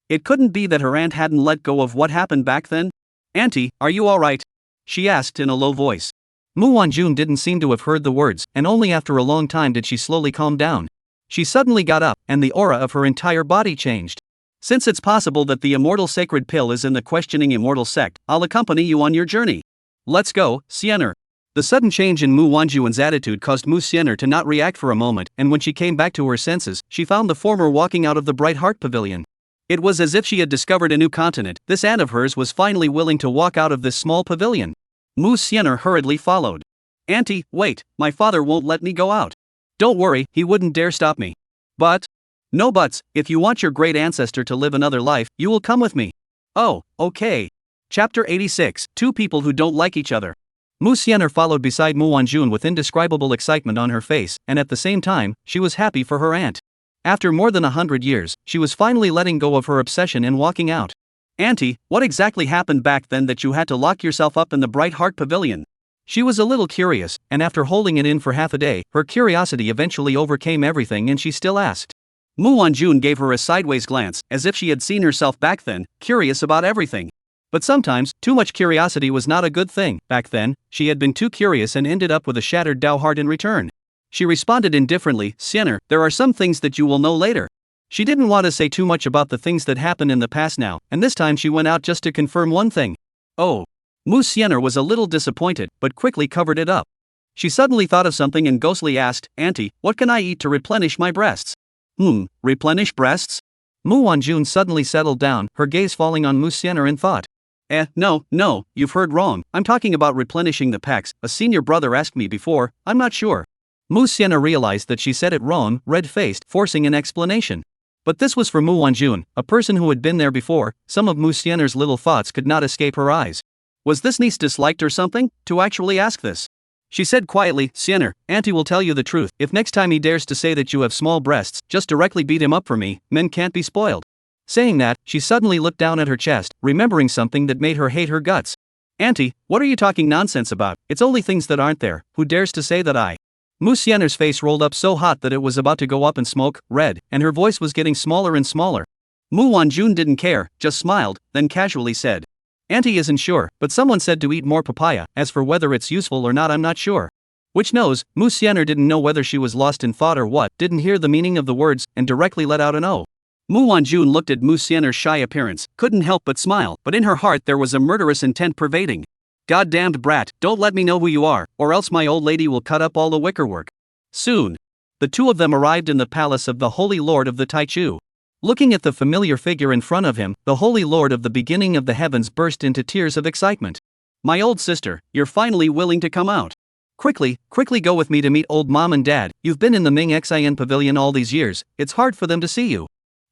It couldn't be that her aunt hadn't let go of what happened back then? Auntie, are you alright? She asked in a low voice. Mu Wanjun didn't seem to have heard the words, and only after a long time did she slowly calm down. She suddenly got up, and the aura of her entire body changed. Since it's possible that the Immortal sacred pill is in the questioning Immortal sect, I'll accompany you on your journey. Let's go, Sienna. The sudden change in Mu Wanjun's attitude caused Mu Sienna to not react for a moment, and when she came back to her senses, she found the former walking out of the Bright Heart Pavilion. It was as if she had discovered a new continent, this aunt of hers was finally willing to walk out of this small pavilion. Mu Sienna hurriedly followed. Auntie, wait, my father won't let me go out. Don't worry, he wouldn't dare stop me. But? No buts, if you want your great ancestor to live another life, you will come with me. Oh, okay. Chapter 86, Two People Who Don't Like Each Other. Mu Sienna followed beside Mu Wanjun with indescribable excitement on her face, and at the same time, she was happy for her aunt. After more than 100 years, she was finally letting go of her obsession and walking out. Auntie, what exactly happened back then that you had to lock yourself up in the Bright Heart Pavilion? She was a little curious, and after holding it in for half a day, her curiosity eventually overcame everything and she still asked. Mu Wanjun gave her a sideways glance, as if she had seen herself back then, curious about everything. But sometimes, too much curiosity was not a good thing. Back then, she had been too curious and ended up with a shattered Dao heart in return. She responded indifferently, Sienna, there are some things that you will know later. She didn't want to say too much about the things that happened in the past now, and this time she went out just to confirm one thing. Oh. Mu Sienna was a little disappointed, but quickly covered it up. She suddenly thought of something and ghostly asked, Auntie, what can I eat to replenish my breasts? Replenish breasts? Mu Wanjun suddenly settled down, her gaze falling on Mu Sienna in thought. No, you've heard wrong, I'm talking about replenishing the pecs, a senior brother asked me before, I'm not sure. Mu Sienna realized that she said it wrong, red-faced, forcing an explanation. But this was for Mu Wanjun, a person who had been there before, some of Mu Sienna's little thoughts could not escape her eyes. Was this niece disliked or something, to actually ask this? She said quietly, Sienna, Auntie will tell you the truth, if next time he dares to say that you have small breasts, just directly beat him up for me, men can't be spoiled. Saying that, she suddenly looked down at her chest, remembering something that made her hate her guts. Auntie, what are you talking nonsense about, it's only things that aren't there, who dares to say that I... Mu Sienna's face rolled up so hot that it was about to go up in smoke, red, and her voice was getting smaller and smaller. Mu Wanjun didn't care, just smiled, then casually said. Auntie isn't sure, but someone said to eat more papaya, as for whether it's useful or not I'm not sure. Which knows, Mu Sienna didn't know whether she was lost in thought or what, didn't hear the meaning of the words, and directly let out an O. Mu Wanjun looked at Mu Sienna's shy appearance, couldn't help but smile, but in her heart there was a murderous intent pervading. Goddamned brat, don't let me know who you are, or else my old lady will cut up all the wickerwork. Soon. The two of them arrived in the palace of the Holy Lord of the Taichu. Looking at the familiar figure in front of him, the Holy Lord of the beginning of the heavens burst into tears of excitement. My old sister, you're finally willing to come out. Quickly go with me to meet old mom and dad, you've been in the Ming Xin pavilion all these years, it's hard for them to see you.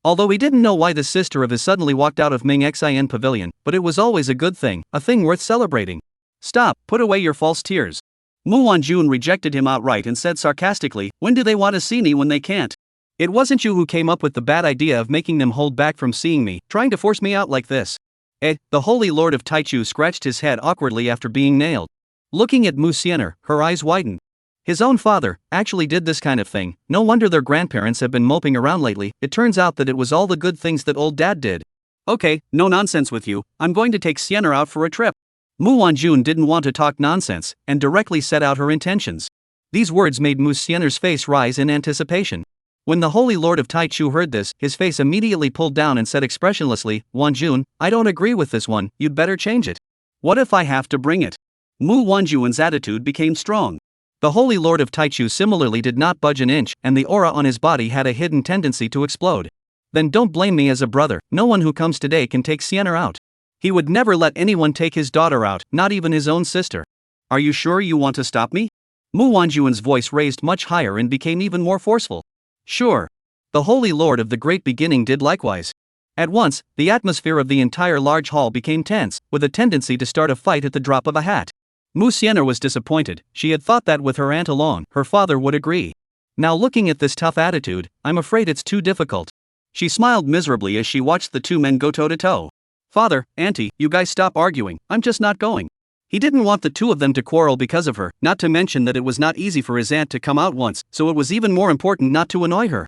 Although he didn't know why the sister of his suddenly walked out of Ming Xin pavilion, but it was always a good thing, a thing worth celebrating. Stop, put away your false tears. Mu Wanjun rejected him outright and said sarcastically, when do they want to see me when they can't? It wasn't you who came up with the bad idea of making them hold back from seeing me, trying to force me out like this. The Holy Lord of Taichu scratched his head awkwardly after being nailed. Looking at Mu Xianer, her eyes widened. His own father actually did this kind of thing. No wonder their grandparents have been moping around lately. It turns out that it was all the good things that old dad did. Okay, no nonsense with you. I'm going to take Xianer out for a trip. Mu Wanjun didn't want to talk nonsense and directly set out her intentions. These words made Mu Xianer's face rise in anticipation. When the Holy Lord of Taichu heard this, his face immediately pulled down and said expressionlessly, Wanjun, I don't agree with this one, you'd better change it. What if I have to bring it? Mu Wanjun's attitude became strong. The Holy Lord of Taichu similarly did not budge an inch, and the aura on his body had a hidden tendency to explode. Then don't blame me as a brother, no one who comes today can take Xianer out. He would never let anyone take his daughter out, not even his own sister. Are you sure you want to stop me? Mu Wanjun's voice raised much higher and became even more forceful. Sure. The Holy Lord of the Great Beginning did likewise. At once, the atmosphere of the entire large hall became tense, with a tendency to start a fight at the drop of a hat. Mu Xianer was disappointed. She had thought that with her aunt alone, her father would agree. Now looking at this tough attitude, I'm afraid it's too difficult. She smiled miserably as she watched the two men go toe-to-toe. Father, Auntie, you guys stop arguing, I'm just not going. He didn't want the two of them to quarrel because of her, not to mention that it was not easy for his aunt to come out once, so it was even more important not to annoy her.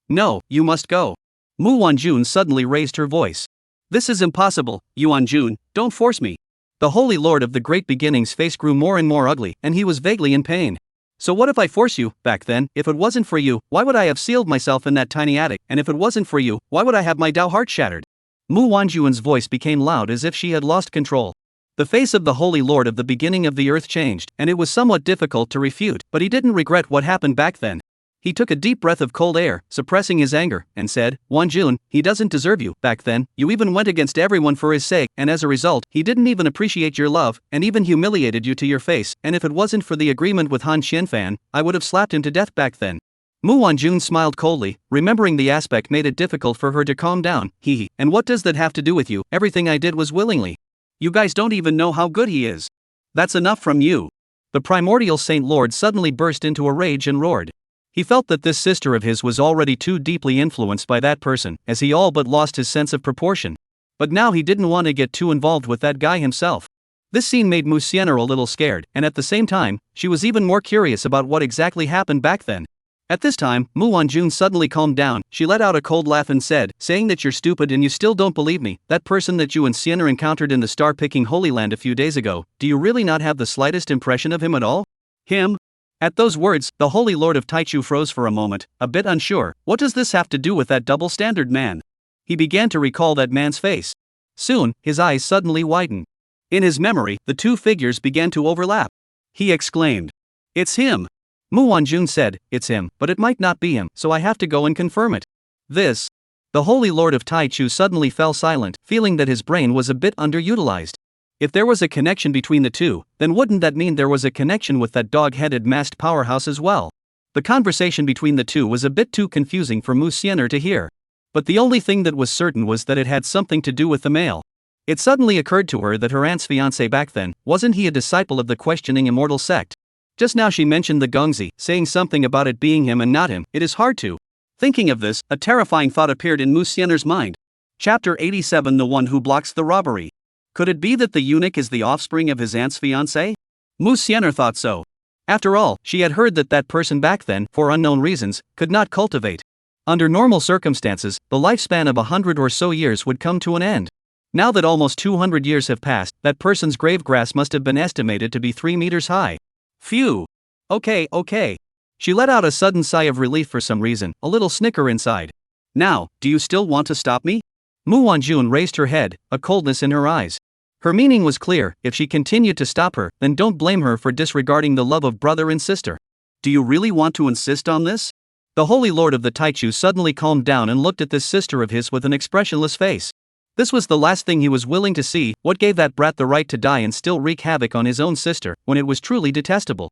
No, you must go. Mu Wanjun suddenly raised her voice. This is impossible, Yuanjun, don't force me. The Holy Lord of the Great Beginning's face grew more and more ugly, and he was vaguely in pain. So what if I force you? Back then, if it wasn't for you, why would I have sealed myself in that tiny attic? And if it wasn't for you, why would I have my Dao heart shattered? Mu Wanjun's voice became loud as if she had lost control. The face of the Holy Lord of the Beginning of the Earth changed, and it was somewhat difficult to refute, but he didn't regret what happened back then. He took a deep breath of cold air, suppressing his anger, and said, Wanjun, he doesn't deserve you. Back then, you even went against everyone for his sake, and as a result, he didn't even appreciate your love, and even humiliated you to your face, and if it wasn't for the agreement with Han Xianfan, I would have slapped him to death back then. Mu Wanjun smiled coldly, remembering the aspect made it difficult for her to calm down. And what does that have to do with you? Everything I did was willingly. You guys don't even know how good he is. That's enough from you. The primordial Saint Lord suddenly burst into a rage and roared. He felt that this sister of his was already too deeply influenced by that person, as he all but lost his sense of proportion. But now he didn't want to get too involved with that guy himself. This scene made Mu Xianer a little scared, and at the same time, she was even more curious about what exactly happened back then. At this time, Mu Wanjun suddenly calmed down. She let out a cold laugh and said, saying that you're stupid and you still don't believe me, that person that you and Xianer encountered in the star-picking Holy Land a few days ago, do you really not have the slightest impression of him at all? Him? At those words, the Holy Lord of Taichu froze for a moment, a bit unsure. What does this have to do with that double-standard man? He began to recall that man's face. Soon, his eyes suddenly widened. In his memory, the two figures began to overlap. He exclaimed, It's him! Mu Wanjun said, It's him, but it might not be him, so I have to go and confirm it. The Holy Lord of Taichu suddenly fell silent, feeling that his brain was a bit underutilized. If there was a connection between the two, then wouldn't that mean there was a connection with that dog-headed masked powerhouse as well? The conversation between the two was a bit too confusing for Mu Xianer to hear. But the only thing that was certain was that it had something to do with the male. It suddenly occurred to her that her aunt's fiancé back then, wasn't he a disciple of the questioning Immortal sect? Just now she mentioned the Gongzi, saying something about it being him and not him. It is hard to. Thinking of this, a terrifying thought appeared in Mu Xianer's mind. Chapter 87 The One Who Blocks the Robbery. Could it be that the eunuch is the offspring of his aunt's fiancé? Mu Xianer thought so. After all, she had heard that that person back then, for unknown reasons, could not cultivate. Under normal circumstances, the lifespan of 100 or so years would come to an end. Now that almost 200 years have passed, that person's grave grass must have been estimated to be 3 meters high. Phew. Okay. She let out a sudden sigh of relief for some reason, a little snicker inside. Now, do you still want to stop me? Mu Wanjun raised her head, a coldness in her eyes. Her meaning was clear: if she continued to stop her, then don't blame her for disregarding the love of brother and sister. Do you really want to insist on this? The Holy Lord of the Taichu suddenly calmed down and looked at this sister of his with an expressionless face. This was the last thing he was willing to see. What gave that brat the right to die and still wreak havoc on his own sister, when it was truly detestable?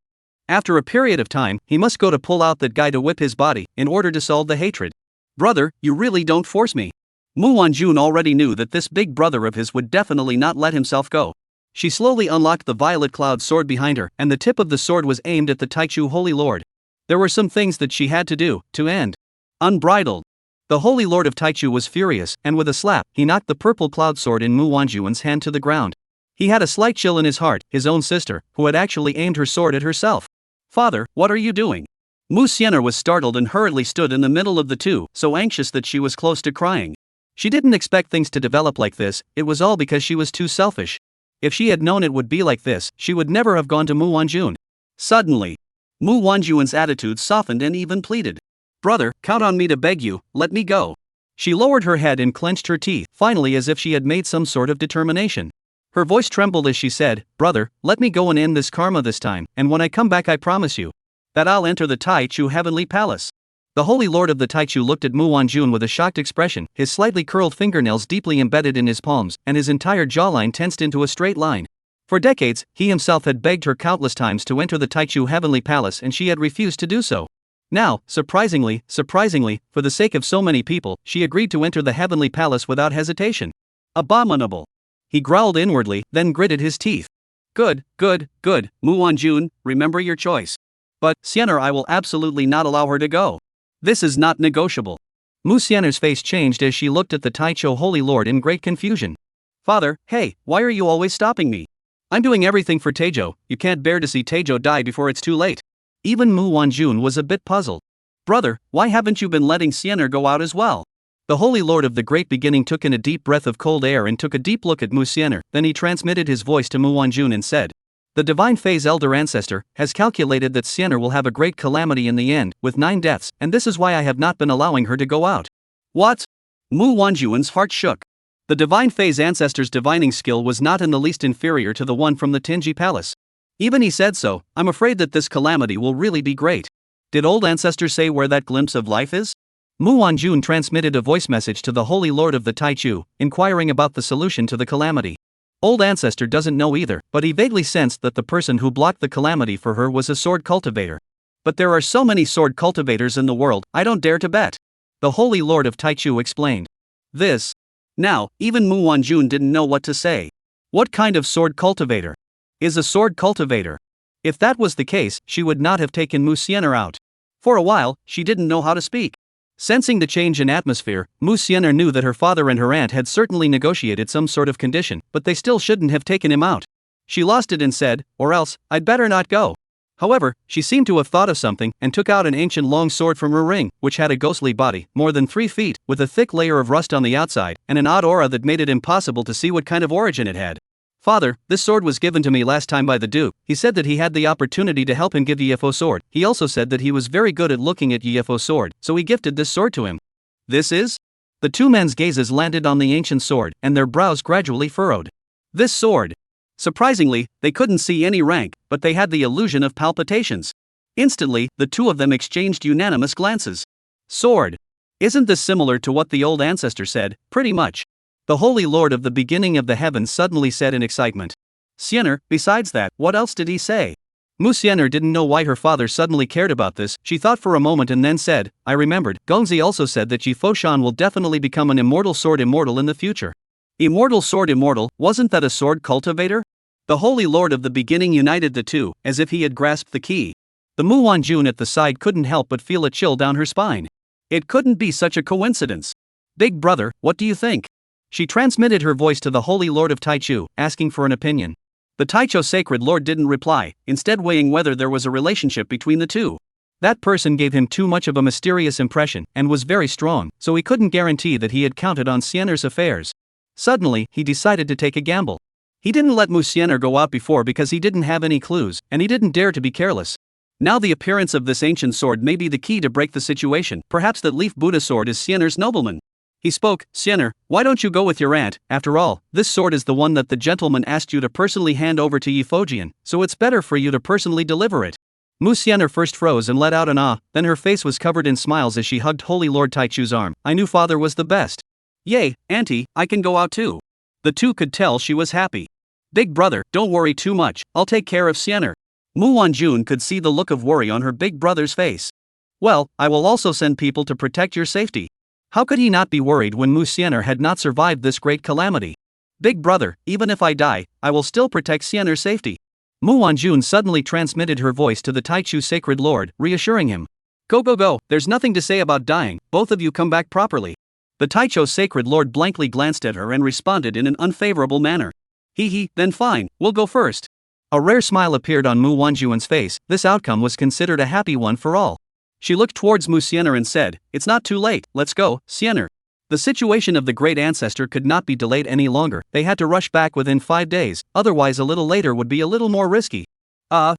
After a period of time, he must go to pull out that guy to whip his body, in order to solve the hatred. Brother, you really don't force me. Mu Wanjun already knew that this big brother of his would definitely not let himself go. She slowly unlocked the violet cloud sword behind her, and the tip of the sword was aimed at the Taichu Holy Lord. There were some things that she had to do, to end. Unbridled. The Holy Lord of Taichu was furious, and with a slap, he knocked the purple cloud sword in Mu Wanjuan's hand to the ground. He had a slight chill in his heart, his own sister, who had actually aimed her sword at herself. "Father, what are you doing?" Mu Xian'er was startled and hurriedly stood in the middle of the two, so anxious that she was close to crying. She didn't expect things to develop like this, it was all because she was too selfish. If she had known it would be like this, she would never have gone to Mu Wanjun. Suddenly, Mu Wanjuan's attitude softened and even pleaded. "Brother, count on me to beg you, let me go." She lowered her head and clenched her teeth, finally, as if she had made some sort of determination. Her voice trembled as she said, "Brother, let me go and end this karma this time, and when I come back I promise you that I'll enter the Taichu Heavenly Palace." The Holy Lord of the Taichu looked at Mu Wanjun with a shocked expression, his slightly curled fingernails deeply embedded in his palms, and his entire jawline tensed into a straight line. For decades, he himself had begged her countless times to enter the Taichu Heavenly Palace and she had refused to do so. Now, surprisingly, for the sake of so many people, she agreed to enter the Heavenly Palace without hesitation. Abominable. He growled inwardly, then gritted his teeth. Good, Mu Wanjun, remember your choice. But, Xian'er, I will absolutely not allow her to go. This is not negotiable. Mu Xian'er's face changed as she looked at the Taichu Holy Lord in great confusion. Father, hey, why are you always stopping me? I'm doing everything for Taejo, you can't bear to see Taejo die before it's too late. Even Mu Wanjun was a bit puzzled. Brother, why haven't you been letting Xian'er go out as well? The Holy Lord of the Great Beginning took in a deep breath of cold air and took a deep look at Mu Xian'er, then he transmitted his voice to Mu Wanjun and said, "The Divine Phase Elder Ancestor has calculated that Xian'er will have a great calamity in the end, with 9 deaths, and this is why I have not been allowing her to go out." What? Mu Wanjun's heart shook. The Divine Phase Ancestor's divining skill was not in the least inferior to the one from the Tinji Palace. Even he said so, "I'm afraid that this calamity will really be great." Did old ancestors say where that glimpse of life is? Mu Wanjun transmitted a voice message to the Holy Lord of the Taichu, inquiring about the solution to the calamity. Old ancestor doesn't know either, but he vaguely sensed that the person who blocked the calamity for her was a sword cultivator. But there are so many sword cultivators in the world, I don't dare to bet. The Holy Lord of Taichu explained. This. Now, even Mu Wanjun didn't know what to say. What kind of sword cultivator is a sword cultivator? If that was the case, she would not have taken Mu Xian'er out. For a while, she didn't know how to speak. Sensing the change in atmosphere, Mu Xian'er knew that her father and her aunt had certainly negotiated some sort of condition, but they still shouldn't have taken him out. She lost it and said, "Or else, I'd better not go." However, she seemed to have thought of something, and took out an ancient long sword from her ring, which had a ghostly body, more than 3 feet, with a thick layer of rust on the outside, and an odd aura that made it impossible to see what kind of origin it had. "Father, this sword was given to me last time by the Duke. He said that he had the opportunity to help him give Yifo sword. He also said that he was very good at looking at Yifo sword, so he gifted this sword to him." This is? The two men's gazes landed on the ancient sword, and their brows gradually furrowed. This sword. Surprisingly, they couldn't see any rank, but they had the illusion of palpitations. Instantly, the two of them exchanged unanimous glances. Sword. Isn't this similar to what the old ancestor said? Pretty much. The Holy Lord of the Beginning of the Heavens suddenly said in excitement. Xian'er, besides that, what else did he say? Mu Xian'er didn't know why her father suddenly cared about this. She thought for a moment and then said, "I remembered, Gongzi also said that Yifo Shan will definitely become an immortal sword immortal in the future." Immortal sword immortal, wasn't that a sword cultivator? The Holy Lord of the Beginning united the two, as if he had grasped the key. The Mu Wanjun at the side couldn't help but feel a chill down her spine. It couldn't be such a coincidence. "Big brother, what do you think?" She transmitted her voice to the Holy Lord of Taichu, asking for an opinion. The Taichu Sacred Lord didn't reply, instead weighing whether there was a relationship between the two. That person gave him too much of a mysterious impression, and was very strong, so he couldn't guarantee that he had counted on Xian'er's affairs. Suddenly, he decided to take a gamble. He didn't let Mu Xian'er go out before because he didn't have any clues, and he didn't dare to be careless. Now the appearance of this ancient sword may be the key to break the situation. Perhaps that leaf Buddha sword is Xian'er's nobleman. He spoke, "Xian'er, why don't you go with your aunt? After all, this sword is the one that the gentleman asked you to personally hand over to Yifojian, so it's better for you to personally deliver it." Mu Xian'er first froze and let out an ah, then her face was covered in smiles as she hugged Holy Lord Taichu's arm. "I knew father was the best." "Yay, auntie, I can go out too." The two could tell she was happy. "Big brother, don't worry too much, I'll take care of Xian'er." Mu Wanjun could see the look of worry on her big brother's face. "Well, I will also send people to protect your safety." How could he not be worried when Mu Xian'er had not survived this great calamity? "Big brother, even if I die, I will still protect Xian'er's safety." Mu Wanjun suddenly transmitted her voice to the Taichu Sacred Lord, reassuring him. Go go go, there's nothing to say about dying, both of you come back properly. The Taicho sacred lord blankly glanced at her and responded in an unfavorable manner. Hee, then fine, we'll go first. A rare smile appeared on Mu Wanjuan's face. This outcome was considered a happy one for all. She looked towards Mu Xianer and said, it's not too late, let's go, Xianer. The situation of the great ancestor could not be delayed any longer. They had to rush back within 5 days, otherwise a little later would be a little more risky.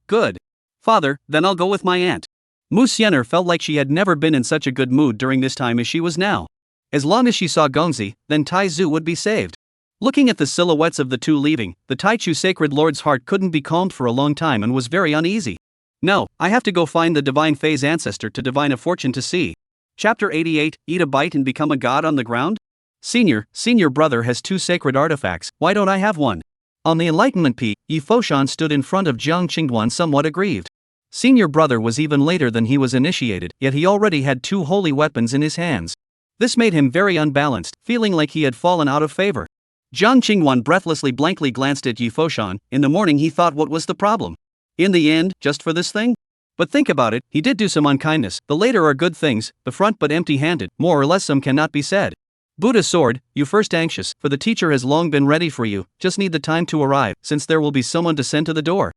Good. Father, then I'll go with my aunt. Mu Xianer felt like she had never been in such a good mood during this time as she was now. As long as she saw Gongzi, then Tai Zu would be saved. Looking at the silhouettes of the two leaving, the Taichu sacred lord's heart couldn't be calmed for a long time and was very uneasy. No, I have to go find the divine phase ancestor to divine a fortune to see. Chapter 88, Eat a bite and become a god on the ground? Senior brother has 2 sacred artifacts, why don't I have one? On the enlightenment peak, Yi Foshan stood in front of Jiang Qingduan somewhat aggrieved. Senior brother was even later than he was initiated, yet he already had 2 holy weapons in his hands. This made him very unbalanced, feeling like he had fallen out of favor. Jiang Qingduan breathlessly blankly glanced at Yi Foshan. In the morning he thought what was the problem? In the end, just for this thing? But think about it, he did do some unkindness. The later are good things, the front but empty-handed, more or less some cannot be said. Buddha sword, you first anxious, for the teacher has long been ready for you, just need the time to arrive, since there will be someone to send to the door.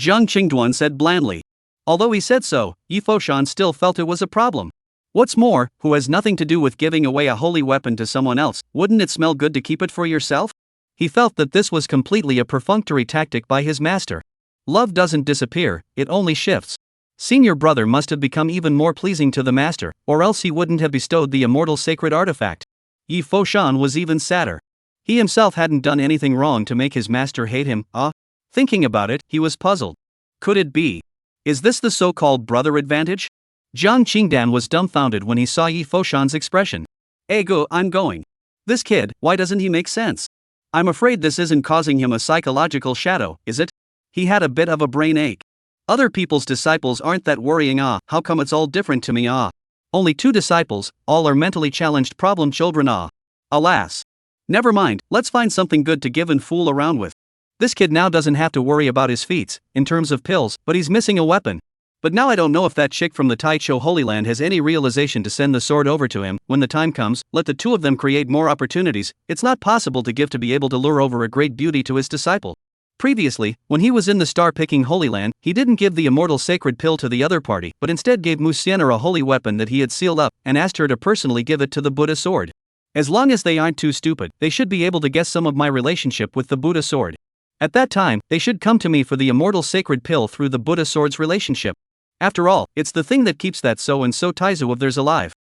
Jiang Qingduan said blandly. Although he said so, Yi Foshan still felt it was a problem. What's more, who has nothing to do with giving away a holy weapon to someone else, wouldn't it smell good to keep it for yourself? He felt that this was completely a perfunctory tactic by his master. Love doesn't disappear, it only shifts. Senior brother must have become even more pleasing to the master, or else he wouldn't have bestowed the immortal sacred artifact. Yi Foshan was even sadder. He himself hadn't done anything wrong to make his master hate him. Thinking about it, he was puzzled. Could it be? Is this the so-called brother advantage? Jiang Qingdan was dumbfounded when he saw Yi Foshan's expression. Go, I'm going. This kid, why doesn't he make sense? I'm afraid this isn't causing him a psychological shadow, is it? He had a bit of a brain ache. Other people's disciples aren't that worrying. How come it's all different to me? Only 2 disciples, all are mentally challenged problem children. Alas. Never mind, let's find something good to give and fool around with. This kid now doesn't have to worry about his feats, in terms of pills, but he's missing a weapon. But now I don't know if that chick from the Taicho Holy Land has any realization to send the sword over to him. When the time comes, let the 2 of them create more opportunities. It's not possible to give to be able to lure over a great beauty to his disciple. Previously, when he was in the star-picking Holy Land, he didn't give the immortal sacred pill to the other party, but instead gave Mu Xianer a holy weapon that he had sealed up, and asked her to personally give it to the Buddha sword. As long as they aren't too stupid, they should be able to guess some of my relationship with the Buddha sword. At that time, they should come to me for the immortal sacred pill through the Buddha sword's relationship. After all, it's the thing that keeps that so-and-so Taizu of theirs alive.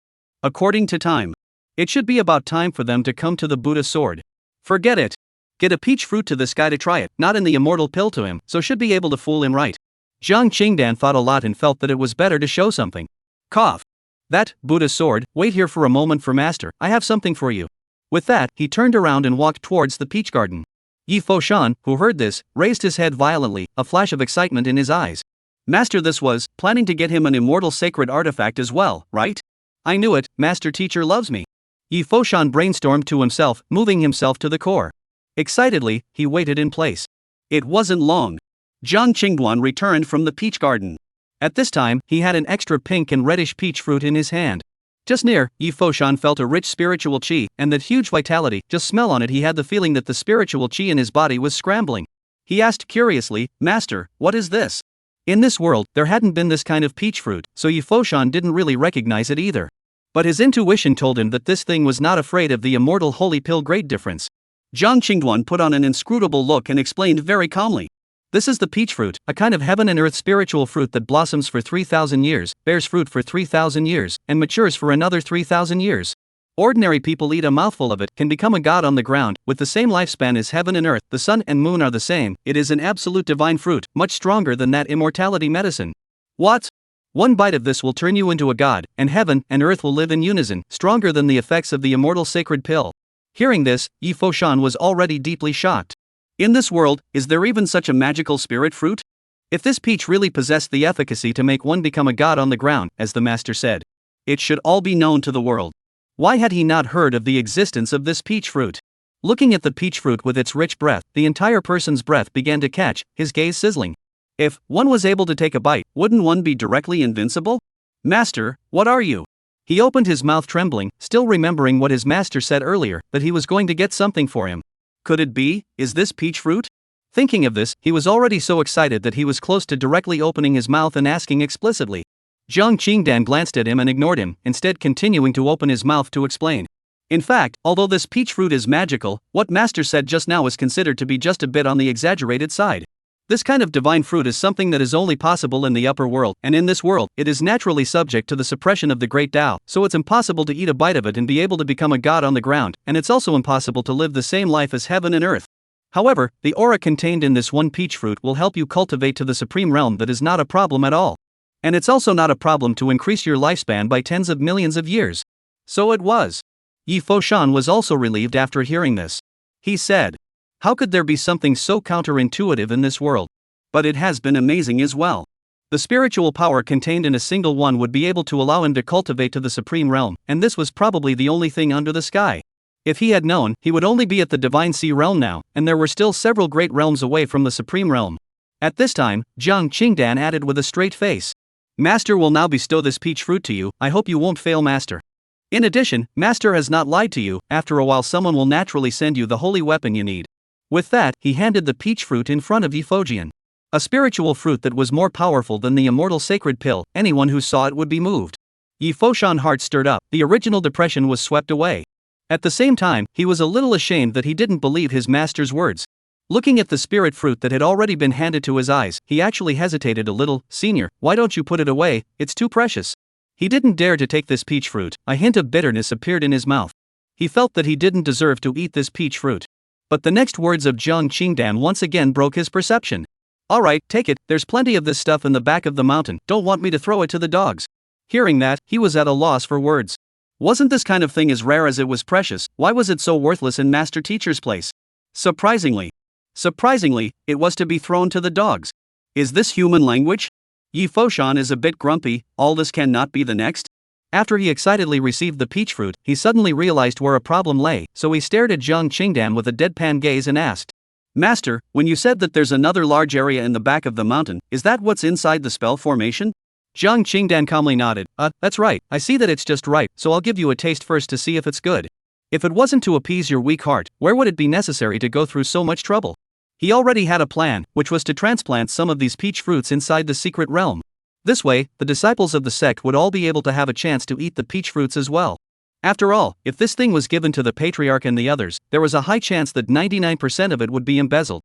According to time. It should be about time for them to come to the Buddha sword. Forget it. Get a peach fruit to this guy to try it, not in the immortal pill to him, so should be able to fool him right. Jiang Qingdan thought a lot and felt that it was better to show something. Cough. That, Buddha sword, wait here for a moment for master, I have something for you. With that, he turned around and walked towards the peach garden. Yi Foshan, who heard this, raised his head violently, a flash of excitement in his eyes. Master, this was, planning to get him an immortal sacred artifact as well, right? I knew it, master teacher loves me. Yi Foshan brainstormed to himself, moving himself to the core. Excitedly, he waited in place. It wasn't long. Jiang Qingduan returned from the peach garden. At this time, he had an extra pink and reddish peach fruit in his hand. Just near, Yi Foshan felt a rich spiritual qi, and that huge vitality. Just smell on it, he had the feeling that the spiritual qi in his body was scrambling. He asked curiously, Master, what is this? In this world, there hadn't been this kind of peach fruit, so Yi Foshan didn't really recognize it either. But his intuition told him that this thing was not afraid of the immortal holy pill. Great difference. Jiang Qingduan put on an inscrutable look and explained very calmly. This is the peach fruit, a kind of heaven and earth spiritual fruit that blossoms for 3,000 years, bears fruit for 3,000 years, and matures for another 3,000 years. Ordinary people eat a mouthful of it, can become a god on the ground, with the same lifespan as heaven and earth. The sun and moon are the same. It is an absolute divine fruit, much stronger than that immortality medicine. What? One bite of this will turn you into a god, and heaven and earth will live in unison, stronger than the effects of the immortal sacred pill. Hearing this, Yi Foshan was already deeply shocked. In this world, is there even such a magical spirit fruit? If this peach really possessed the efficacy to make one become a god on the ground, as the master said, it should all be known to the world. Why had he not heard of the existence of this peach fruit? Looking at the peach fruit with its rich breath, the entire person's breath began to catch, his gaze sizzling. If one was able to take a bite, wouldn't one be directly invincible? Master, what are you? He opened his mouth trembling, still remembering what his master said earlier, that he was going to get something for him. Could it be, is this peach fruit? Thinking of this, he was already so excited that he was close to directly opening his mouth and asking explicitly. Jiang Qingdan glanced at him and ignored him, instead continuing to open his mouth to explain. In fact, although this peach fruit is magical, what Master said just now is considered to be just a bit on the exaggerated side. This kind of divine fruit is something that is only possible in the upper world, and in this world, it is naturally subject to the suppression of the great Tao, so it's impossible to eat a bite of it and be able to become a god on the ground, and it's also impossible to live the same life as heaven and earth. However, the aura contained in this one peach fruit will help you cultivate to the supreme realm. That is not a problem at all. And it's also not a problem to increase your lifespan by tens of millions of years. So it was. Yi Foshan was also relieved after hearing this. He said, how could there be something so counterintuitive in this world? But it has been amazing as well. The spiritual power contained in a single one would be able to allow him to cultivate to the supreme realm, and this was probably the only thing under the sky. If he had known, he would only be at the divine sea realm now, and there were still several great realms away from the supreme realm. At this time, Jiang Qingdan added with a straight face. Master will now bestow this peach fruit to you. I hope you won't fail, Master. In addition, Master has not lied to you. After a while someone will naturally send you the holy weapon you need. With that, he handed the peach fruit in front of Yi Fojian. A spiritual fruit that was more powerful than the immortal sacred pill. Anyone who saw it would be moved. Yi Foshan's heart stirred up. The original depression was swept away. At the same time, he was a little ashamed that he didn't believe his master's words. Looking at the spirit fruit that had already been handed to his eyes, he actually hesitated a little. Senior, why don't you put it away? It's too precious. He didn't dare to take this peach fruit. A hint of bitterness appeared in his mouth. He felt that he didn't deserve to eat this peach fruit. But the next words of Jiang Qingdan once again broke his perception. Alright, take it, there's plenty of this stuff in the back of the mountain. Don't want me to throw it to the dogs. Hearing that, he was at a loss for words. Wasn't this kind of thing as rare as it was precious? Why was it so worthless in Master Teacher's place? Surprisingly, it was to be thrown to the dogs. Is this human language? Yi Foshan is a bit grumpy. All this cannot be the next. After he excitedly received the peach fruit, he suddenly realized where a problem lay, so he stared at Jiang Qingdan with a deadpan gaze and asked, Master, when you said that there's another large area in the back of the mountain, is that what's inside the spell formation? Jiang Qingdan calmly nodded. That's right, I see that it's just ripe, so I'll give you a taste first to see if it's good. If it wasn't to appease your weak heart, where would it be necessary to go through so much trouble? He already had a plan, which was to transplant some of these peach fruits inside the secret realm. This way, the disciples of the sect would all be able to have a chance to eat the peach fruits as well. After all, if this thing was given to the patriarch and the others, there was a high chance that 99% of it would be embezzled.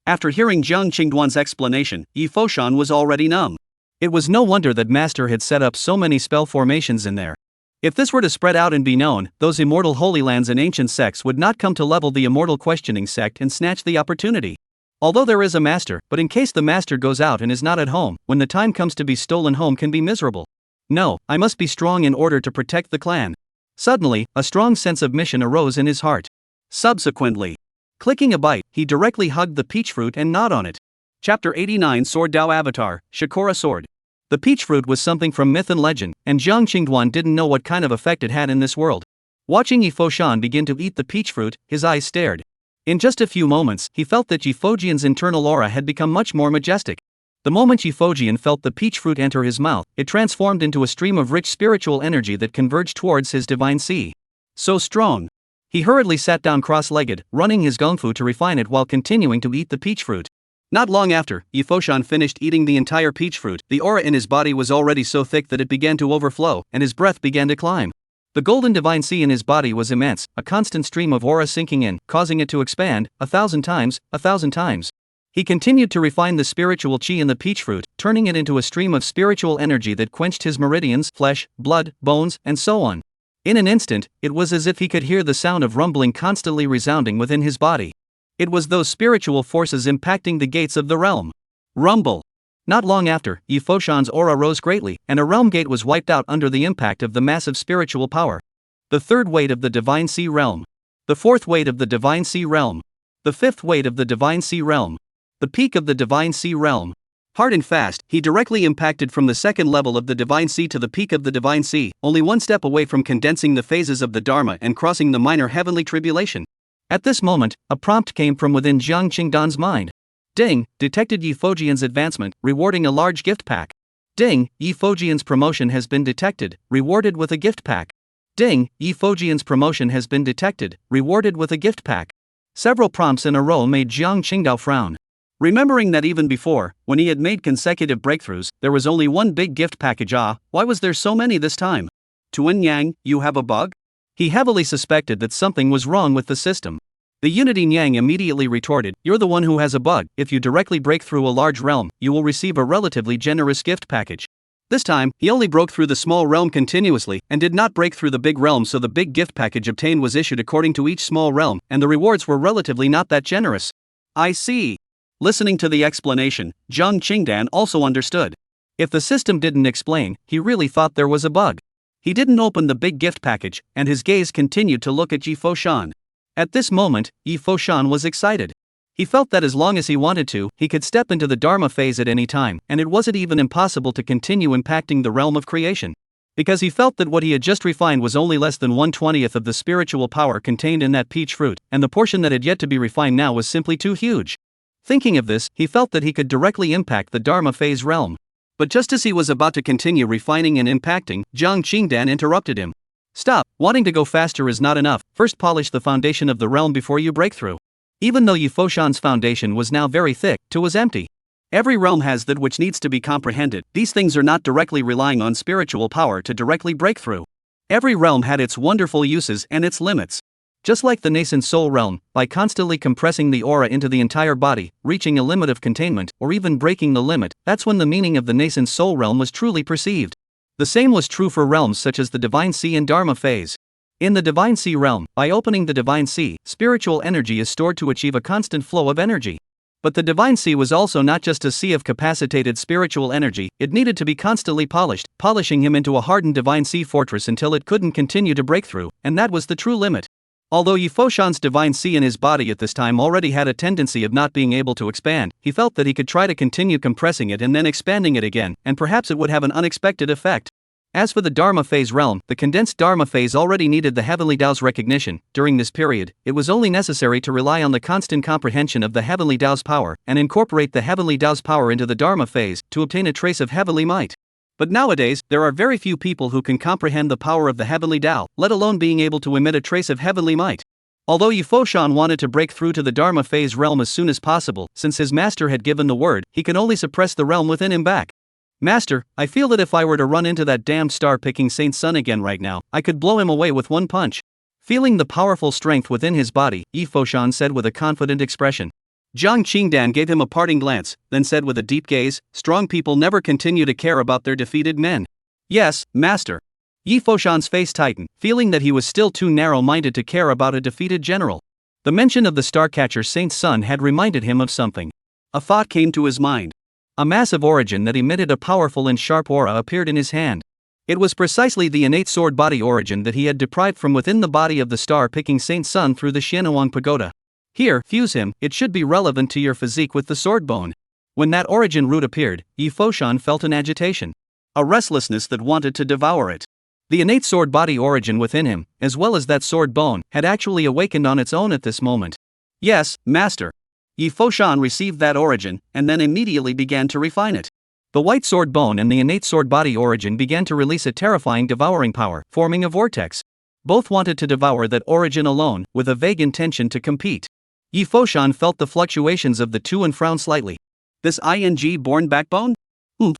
After hearing Jiang Qingduan's explanation, Yi Foshan was already numb. It was no wonder that Master had set up so many spell formations in there. If this were to spread out and be known, those immortal holy lands and ancient sects would not come to level the immortal questioning sect and snatch the opportunity. Although there is a master, but in case the master goes out and is not at home, when the time comes to be stolen home can be miserable. No, I must be strong in order to protect the clan. Suddenly, a strong sense of mission arose in his heart. Subsequently, clicking a bite, he directly hugged the peach fruit and gnawed on it. Chapter 89 Sword Dao Avatar, Shakura Sword. The peach fruit was something from myth and legend, and Jiang Qingduan didn't know what kind of effect it had in this world. Watching Yi Foshan begin to eat the peach fruit, his eyes stared. In just a few moments, he felt that Yi Fojian's internal aura had become much more majestic. The moment Yi Fojian felt the peach fruit enter his mouth, it transformed into a stream of rich spiritual energy that converged towards his divine sea. So strong. He hurriedly sat down cross-legged, running his gongfu to refine it while continuing to eat the peach fruit. Not long after, Yi Foshan finished eating the entire peach fruit. The aura in his body was already so thick that it began to overflow, and his breath began to climb. The golden divine sea in his body was immense, a constant stream of aura sinking in, causing it to expand, 1,000 times, 1,000 times. He continued to refine the spiritual chi in the peach fruit, turning it into a stream of spiritual energy that quenched his meridians, flesh, blood, bones, and so on. In an instant, it was as if he could hear the sound of rumbling constantly resounding within his body. It was those spiritual forces impacting the gates of the realm. Rumble. Not long after, Yi Foshan's aura rose greatly, and a realm gate was wiped out under the impact of the massive spiritual power. The third weight of the divine sea realm. The fourth weight of the divine sea realm. The fifth weight of the divine sea realm. The peak of the divine sea realm. Hard and fast, he directly impacted from the second level of the divine sea to the peak of the divine sea, only one step away from condensing the phases of the Dharma and crossing the minor heavenly tribulation. At this moment, a prompt came from within Jiang Qingdan's mind. Ding, detected Yi Fojian's advancement, rewarding a large gift pack. Ding, Yifojian's promotion has been detected, rewarded with a gift pack. Ding, Yifojian's promotion has been detected, rewarded with a gift pack. Several prompts in a row made Jiang Qingdao frown. Remembering that even before, when he had made consecutive breakthroughs, there was only one big gift package. Why was there so many this time? Tuan Yang, you have a bug? He heavily suspected that something was wrong with the system. The Unity Yang immediately retorted, you're the one who has a bug. If you directly break through a large realm, you will receive a relatively generous gift package. This time, he only broke through the small realm continuously, and did not break through the big realm, so the big gift package obtained was issued according to each small realm, and the rewards were relatively not that generous. I see. Listening to the explanation, Jiang Qingdan also understood. If the system didn't explain, he really thought there was a bug. He didn't open the big gift package, and his gaze continued to look at Yi Foshan. At this moment, Yi Foshan was excited. He felt that as long as he wanted to, he could step into the Dharma phase at any time, and it wasn't even impossible to continue impacting the realm of creation. Because he felt that what he had just refined was only less than 1/20th of the spiritual power contained in that peach fruit, and the portion that had yet to be refined now was simply too huge. Thinking of this, he felt that he could directly impact the Dharma phase realm. But just as he was about to continue refining and impacting, Jiang Qingdan interrupted him. Stop, wanting to go faster is not enough, first polish the foundation of the realm before you break through. Even though Yi Foshan's foundation was now very thick, it was empty. Every realm has that which needs to be comprehended. These things are not directly relying on spiritual power to directly break through. Every realm had its wonderful uses and its limits. Just like the nascent soul realm, by constantly compressing the aura into the entire body, reaching a limit of containment, or even breaking the limit, that's when the meaning of the nascent soul realm was truly perceived. The same was true for realms such as the Divine Sea and Dharma phase. In the Divine Sea realm, by opening the Divine Sea, spiritual energy is stored to achieve a constant flow of energy. But the Divine Sea was also not just a sea of capacitated spiritual energy, it needed to be constantly polished, polishing him into a hardened Divine Sea fortress until it couldn't continue to break through, and that was the true limit. Although Yi Foshan's Divine Sea in his body at this time already had a tendency of not being able to expand, he felt that he could try to continue compressing it and then expanding it again, and perhaps it would have an unexpected effect. As for the Dharma phase realm, the condensed Dharma phase already needed the Heavenly Tao's recognition. During this period, it was only necessary to rely on the constant comprehension of the Heavenly Tao's power, and incorporate the Heavenly Tao's power into the Dharma phase, to obtain a trace of heavenly might. But nowadays, there are very few people who can comprehend the power of the Heavenly Tao, let alone being able to emit a trace of heavenly might. Although Yi Foshan wanted to break through to the Dharma phase realm as soon as possible, since his master had given the word, he could only suppress the realm within him back. Master, I feel that if I were to run into that damned star-picking Saint Sun again right now, I could blow him away with one punch. Feeling the powerful strength within his body, Yi Foshan said with a confident expression. Jiang Qingdan gave him a parting glance, then said with a deep gaze, strong people never continue to care about their defeated men. Yes, master. Yi Foshan's face tightened, feeling that he was still too narrow-minded to care about a defeated general. The mention of the Starcatcher Saint Sun had reminded him of something. A thought came to his mind. A massive origin that emitted a powerful and sharp aura appeared in his hand. It was precisely the innate sword body origin that he had deprived from within the body of the star-picking Saint Sun through the Xianwang Pagoda. Here, fuse him, it should be relevant to your physique with the sword bone. When that origin root appeared, Yi Foshan felt an agitation. A restlessness that wanted to devour it. The innate sword body origin within him, as well as that sword bone, had actually awakened on its own at this moment. Yes, master. Yi Foshan received that origin, and then immediately began to refine it. The white sword bone and the innate sword body origin began to release a terrifying devouring power, forming a vortex. Both wanted to devour that origin alone, with a vague intention to compete. Yi Foshan felt the fluctuations of the two and frowned slightly. This ing-born backbone?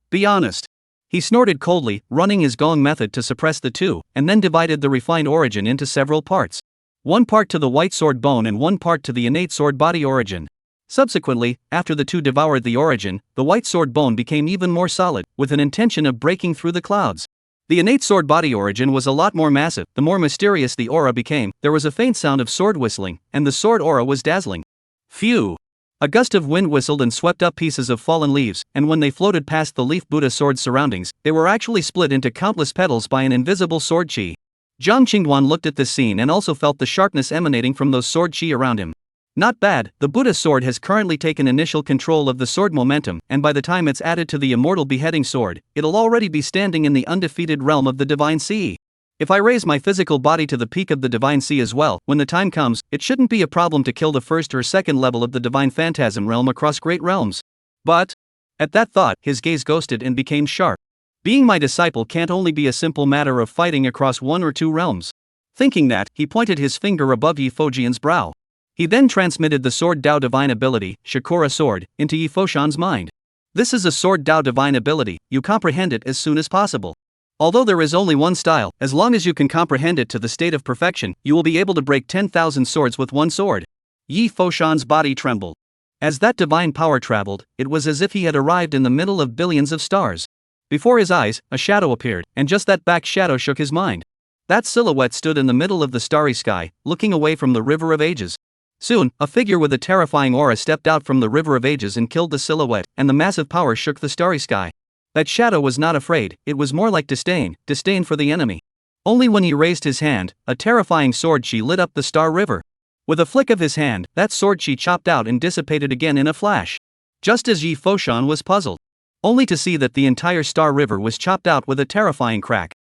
Be honest. He snorted coldly, running his gong method to suppress the two, and then divided the refined origin into several parts. One part to the white sword bone and one part to the innate sword body origin. Subsequently, after the two devoured the origin, the white sword bone became even more solid, with an intention of breaking through the clouds. The innate sword body origin was a lot more massive. The more mysterious the aura became, there was a faint sound of sword whistling, and the sword aura was dazzling. Phew! A gust of wind whistled and swept up pieces of fallen leaves, and when they floated past the leaf Buddha sword's surroundings, they were actually split into countless petals by an invisible sword chi. Jiang Qingduan looked at this scene and also felt the sharpness emanating from those sword chi around him. Not bad, the Buddha sword has currently taken initial control of the sword momentum, and by the time it's added to the Immortal beheading sword, it'll already be standing in the undefeated realm of the Divine Sea. If I raise my physical body to the peak of the Divine Sea as well, when the time comes, it shouldn't be a problem to kill the first or second level of the Divine Phantasm realm across great realms. But, at that thought, his gaze ghosted and became sharp. Being my disciple can't only be a simple matter of fighting across 1 or 2 realms. Thinking that, he pointed his finger above Yi Fojian's brow. He then transmitted the Sword Dao Divine Ability, Shakura Sword, into Yi Foshan's mind. This is a Sword Dao Divine Ability, you comprehend it as soon as possible. Although there is only one style, as long as you can comprehend it to the state of perfection, you will be able to break 10,000 swords with one sword. Yi Foshan's body trembled. As that divine power traveled, it was as if he had arrived in the middle of billions of stars. Before his eyes, a shadow appeared, and just that back shadow shook his mind. That silhouette stood in the middle of the starry sky, looking away from the River of Ages. Soon, a figure with a terrifying aura stepped out from the River of Ages and killed the silhouette, and the massive power shook the starry sky. That shadow was not afraid, it was more like disdain for the enemy. Only when he raised his hand, a terrifying sword chi lit up the Star River. With a flick of his hand, that sword chi chopped out and dissipated again in a flash. Just as Yi Foshan was puzzled. Only to see that the entire Star River was chopped out with a terrifying crack.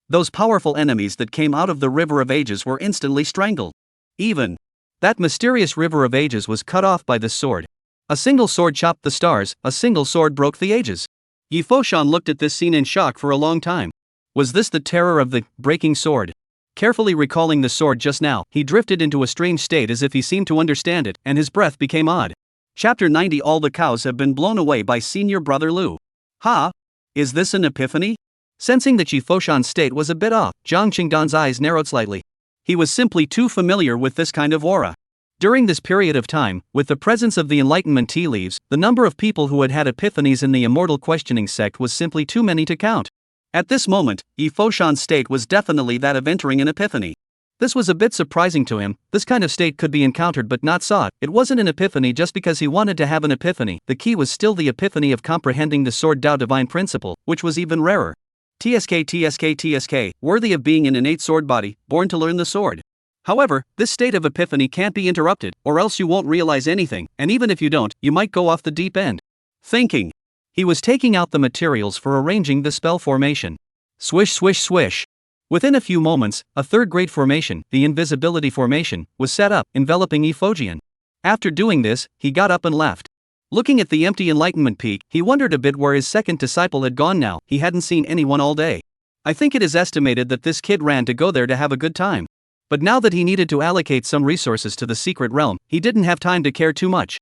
Those powerful enemies that came out of the River of Ages were instantly strangled. Even that mysterious River of Ages was cut off by this sword. A single sword chopped the stars, a single sword broke the ages. Yi Foshan looked at this scene in shock for a long time. Was this the terror of the breaking sword? Carefully recalling the sword just now, he drifted into a strange state as if he seemed to understand it, and his breath became odd. Chapter 90. All the cows have been blown away by senior brother Lu. Ha? Is this an epiphany? Sensing that Yi Foshan's state was a bit off, Zhang Qingdan's eyes narrowed slightly. He was simply too familiar with this kind of aura. During this period of time, with the presence of the Enlightenment tea leaves, the number of people who had had epiphanies in the Immortal questioning sect was simply too many to count. At this moment, Yi Foshan's state was definitely that of entering an epiphany. This was a bit surprising to him. This kind of state could be encountered but not sought. It wasn't an epiphany just because he wanted to have an epiphany. The key was still the epiphany of comprehending the Sword Dao Divine Principle, which was even rarer. TSK, worthy of being an innate sword body, born to learn the sword. However, this state of epiphany can't be interrupted, or else you won't realize anything, and even if you don't, you might go off the deep end. Thinking. He was taking out the materials for arranging the spell formation. Swish swish swish. Within a few moments, a third-grade formation, the invisibility formation, was set up, enveloping Yi Fojian. After doing this, he got up and left. Looking at the empty Enlightenment peak, he wondered a bit where his second disciple had gone now. He hadn't seen anyone all day. I think it is estimated that this kid ran to go there to have a good time. But now that he needed to allocate some resources to the secret realm, he didn't have time to care too much.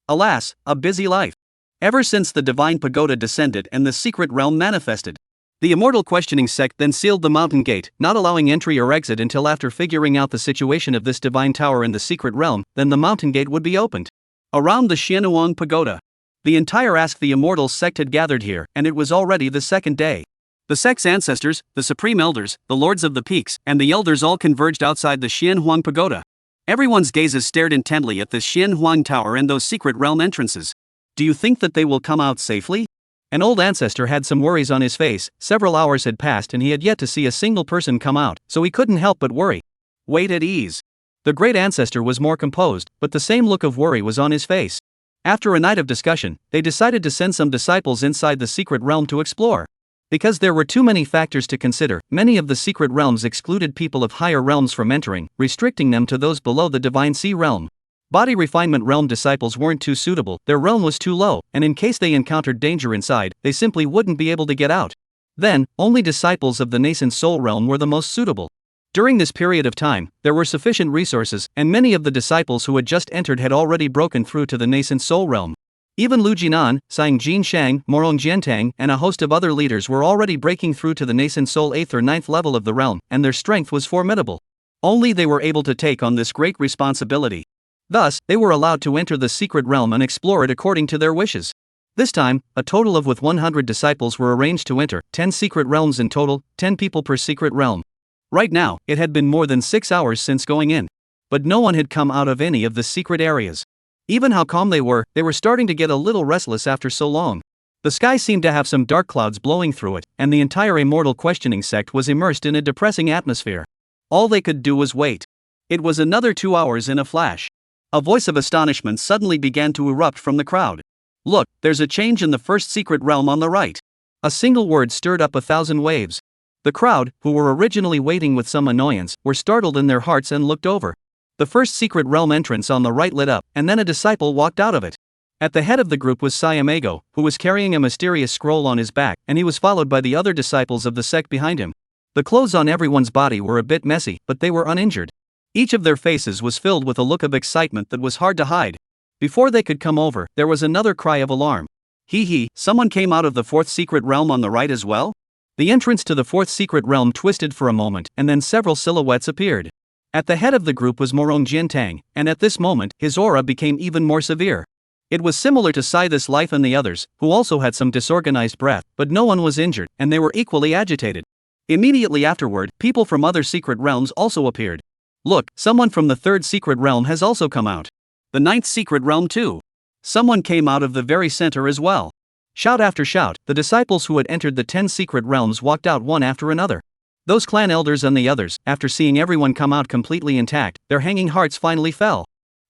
Alas, a busy life. Ever since the Divine Pagoda descended and the secret realm manifested. The Immortal questioning sect then sealed the mountain gate, not allowing entry or exit until after figuring out the situation of this divine tower in the secret realm, then the mountain gate would be opened. Around the Xianhuang Pagoda. The entire Ask the Immortal sect had gathered here, and it was already the second day. The sect's ancestors, the Supreme Elders, the Lords of the Peaks, and the Elders all converged outside the Xianhuang Pagoda. Everyone's gazes stared intently at the Xianhuang Tower and those secret realm entrances. Do you think that they will come out safely? An old ancestor had some worries on his face. Several hours had passed and he had yet to see a single person come out, so he couldn't help but worry. Wait at ease. The great ancestor was more composed, but the same look of worry was on his face. After a night of discussion, they decided to send some disciples inside the secret realm to explore. Because there were too many factors to consider, many of the secret realms excluded people of higher realms from entering, restricting them to those below the Divine Sea realm. Body Refinement realm disciples weren't too suitable, their realm was too low, and in case they encountered danger inside, they simply wouldn't be able to get out. Then, only disciples of the Nascent Soul realm were the most suitable. During this period of time, there were sufficient resources, and many of the disciples who had just entered had already broken through to the Nascent Soul realm. Even Lu Jinan, Sang Jin Shang, Morong Jiantang, and a host of other leaders were already breaking through to the Nascent Soul 8th or 9th level of the realm, and their strength was formidable. Only they were able to take on this great responsibility. Thus, they were allowed to enter the secret realm and explore it according to their wishes. This time, a total of 100 disciples were arranged to enter, 10 secret realms in total, 10 people per secret realm. Right now, it had been more than 6 hours since going in. But no one had come out of any of the secret areas. Even how calm they were starting to get a little restless after so long. The sky seemed to have some dark clouds blowing through it, and the entire Immortal questioning sect was immersed in a depressing atmosphere. All they could do was wait. It was another 2 hours in a flash. A voice of astonishment suddenly began to erupt from the crowd. Look, there's a change in the first secret realm on the right. A single word stirred up 1,000 waves. The crowd, who were originally waiting with some annoyance, were startled in their hearts and looked over. The first secret realm entrance on the right lit up, and then a disciple walked out of it. At the head of the group was Sayamago, who was carrying a mysterious scroll on his back, and he was followed by the other disciples of the sect behind him. The clothes on everyone's body were a bit messy, but they were uninjured. Each of their faces was filled with a look of excitement that was hard to hide. Before they could come over, there was another cry of alarm. Hee, someone came out of the fourth secret realm on the right as well? The entrance to the fourth secret realm twisted for a moment, and then several silhouettes appeared. At the head of the group was Morong Jiantang, and at this moment, his aura became even more severe. It was similar to Sai This Life and the others, who also had some disorganized breath, but no one was injured, and they were equally agitated. Immediately afterward, people from other secret realms also appeared. Look, someone from the third secret realm has also come out. The ninth secret realm too. Someone came out of the very center as well. Shout after shout, the disciples who had entered the 10 secret realms walked out one after another. Those clan elders and the others, after seeing everyone come out completely intact, their hanging hearts finally fell.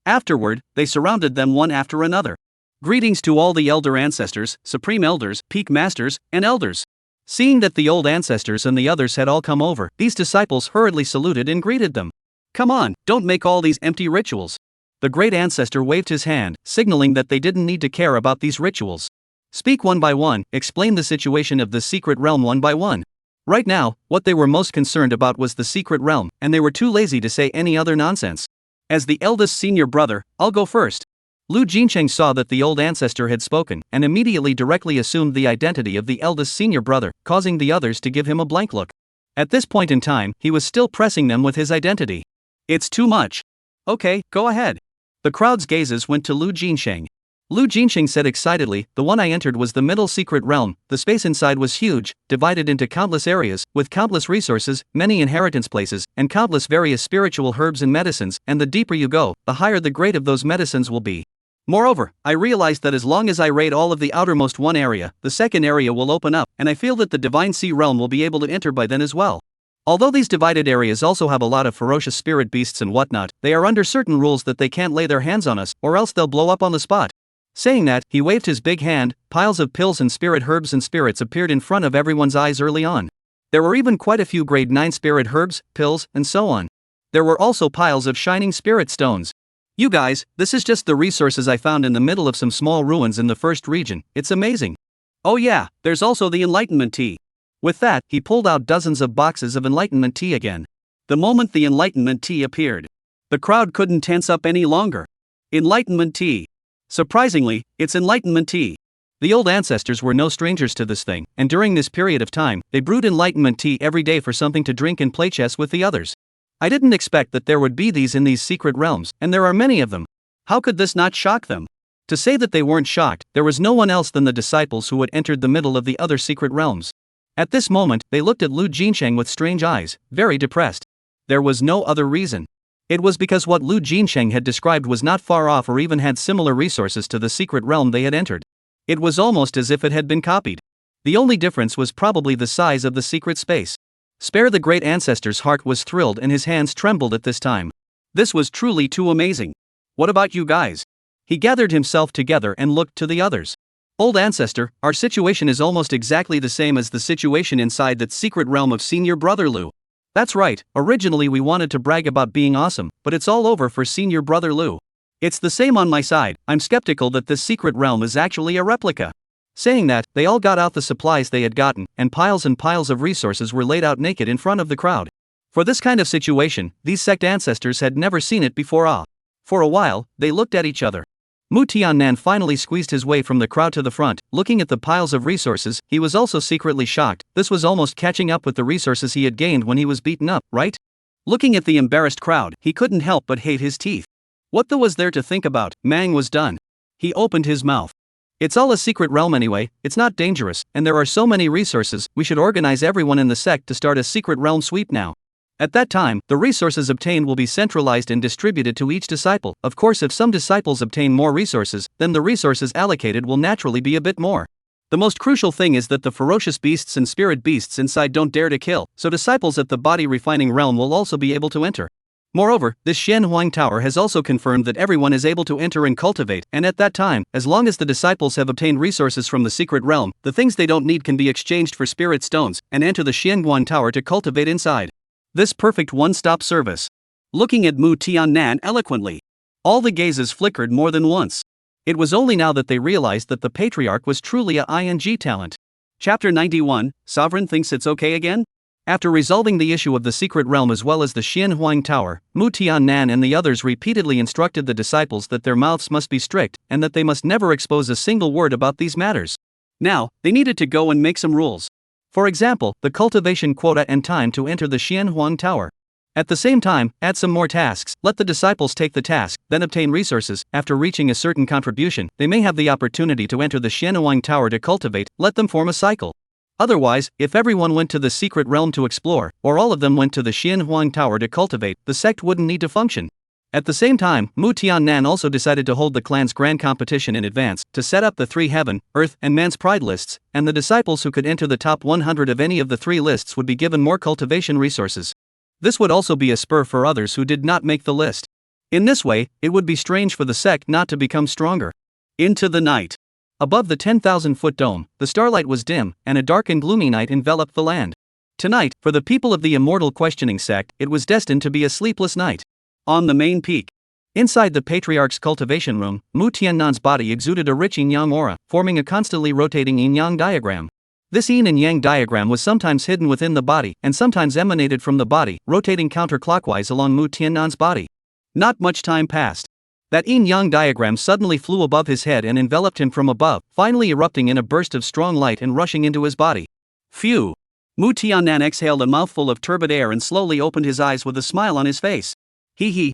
Afterward, they surrounded them one after another. Greetings to all the elder ancestors, supreme elders, peak masters, and elders. Seeing that the old ancestors and the others had all come over, these disciples hurriedly saluted and greeted them. Come on, don't make all these empty rituals. The great ancestor waved his hand, signaling that they didn't need to care about these rituals. Speak one by one, explain the situation of the secret realm one by one. Right now, what they were most concerned about was the secret realm, and they were too lazy to say any other nonsense. As the eldest senior brother, I'll go first. Lu Jincheng saw that the old ancestor had spoken, and immediately directly assumed the identity of the eldest senior brother, causing the others to give him a blank look. At this point in time, he was still pressing them with his identity. It's too much. Okay, go ahead. The crowd's gazes went to Lu Jincheng. Lu Jincheng said excitedly, the one I entered was the middle secret realm. The space inside was huge, divided into countless areas, with countless resources, many inheritance places, and countless various spiritual herbs and medicines, and the deeper you go, the higher the grade of those medicines will be. Moreover, I realized that as long as I raid all of the outermost one area, the second area will open up, and I feel that the Divine Sea realm will be able to enter by then as well. Although these divided areas also have a lot of ferocious spirit beasts and whatnot, they are under certain rules that they can't lay their hands on us, or else they'll blow up on the spot. Saying that, he waved his big hand. Piles of pills and spirit herbs and spirits appeared in front of everyone's eyes early on. There were even quite a few grade 9 spirit herbs, pills, and so on. There were also piles of shining spirit stones. You guys, this is just the resources I found in the middle of some small ruins in the first region. It's amazing. Oh yeah, there's also the enlightenment tea. With that, he pulled out dozens of boxes of enlightenment tea again. The moment the enlightenment tea appeared, the crowd couldn't tense up any longer. Enlightenment tea. Surprisingly, it's enlightenment tea. The old ancestors were no strangers to this thing, and during this period of time, they brewed enlightenment tea every day for something to drink and play chess with the others. I didn't expect that there would be these in these secret realms, and there are many of them. How could this not shock them? To say that they weren't shocked, there was no one else than the disciples who had entered the middle of the other secret realms. At this moment, they looked at Lu Jincheng with strange eyes, very depressed. There was no other reason. It was because what Lu Jincheng had described was not far off or even had similar resources to the secret realm they had entered. It was almost as if it had been copied. The only difference was probably the size of the secret space. Spare the great ancestor's heart was thrilled and his hands trembled at this time. This was truly too amazing. What about you guys? He gathered himself together and looked to the others. Old ancestor, our situation is almost exactly the same as the situation inside that secret realm of senior brother Lu. That's right, originally we wanted to brag about being awesome, but it's all over for senior brother Lu. It's the same on my side. I'm skeptical that this secret realm is actually a replica. Saying that, they all got out the supplies they had gotten, and piles of resources were laid out naked in front of the crowd. For this kind of situation, these sect ancestors had never seen it before. For a while, they looked at each other. Mu Tiannan finally squeezed his way from the crowd to the front. Looking at the piles of resources, he was also secretly shocked. This was almost catching up with the resources he had gained when he was beaten up, right? Looking at the embarrassed crowd, he couldn't help but hate his teeth. What was there to think about? Mang was done. He opened his mouth. It's all a secret realm anyway, it's not dangerous, and there are so many resources, we should organize everyone in the sect to start a secret realm sweep now. At that time, the resources obtained will be centralized and distributed to each disciple. Of course, if some disciples obtain more resources, then the resources allocated will naturally be a bit more. The most crucial thing is that the ferocious beasts and spirit beasts inside don't dare to kill, so disciples at the body refining realm will also be able to enter. Moreover, this Xian Huang Tower has also confirmed that everyone is able to enter and cultivate, and at that time, as long as the disciples have obtained resources from the secret realm, the things they don't need can be exchanged for spirit stones, and enter the Xian Huang Tower to cultivate inside. This perfect one-stop service. Looking at Mu Tiannan eloquently. All the gazes flickered more than once. It was only now that they realized that the patriarch was truly a ING talent. Chapter 91, Sovereign Thinks It's Okay Again? After resolving the issue of the secret realm as well as the Xianhuang Tower, Mu Tiannan and the others repeatedly instructed the disciples that their mouths must be strict and that they must never expose a single word about these matters. Now, they needed to go and make some rules. For example, the cultivation quota and time to enter the Xianhuang Tower. At the same time, add some more tasks, let the disciples take the task, then obtain resources. After reaching a certain contribution, they may have the opportunity to enter the Xianhuang Tower to cultivate, let them form a cycle. Otherwise, if everyone went to the secret realm to explore, or all of them went to the Xianhuang Tower to cultivate, the sect wouldn't need to function. At the same time, Mu Tiannan also decided to hold the clan's grand competition in advance, to set up the 3 heaven, earth, and man's pride lists, and the disciples who could enter the top 100 of any of the 3 lists would be given more cultivation resources. This would also be a spur for others who did not make the list. In this way, it would be strange for the sect not to become stronger. Into the night. Above the 10,000-foot dome, the starlight was dim, and a dark and gloomy night enveloped the land. Tonight, for the people of the Immortal questioning sect, it was destined to be a sleepless night. On the main peak. Inside the patriarch's cultivation room, Mu Tiannan's body exuded a rich yin-yang aura, forming a constantly rotating yin-yang diagram. This yin and yang diagram was sometimes hidden within the body and sometimes emanated from the body, rotating counterclockwise along Mu Tiannan's body. Not much time passed. That yin-yang diagram suddenly flew above his head and enveloped him from above, finally erupting in a burst of strong light and rushing into his body. Phew! Mu Tiannan exhaled a mouthful of turbid air and slowly opened his eyes with a smile on his face.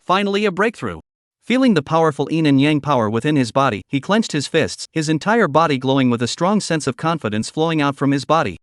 Finally a breakthrough. Feeling the powerful yin and yang power within his body, he clenched his fists, his entire body glowing with a strong sense of confidence flowing out from his body.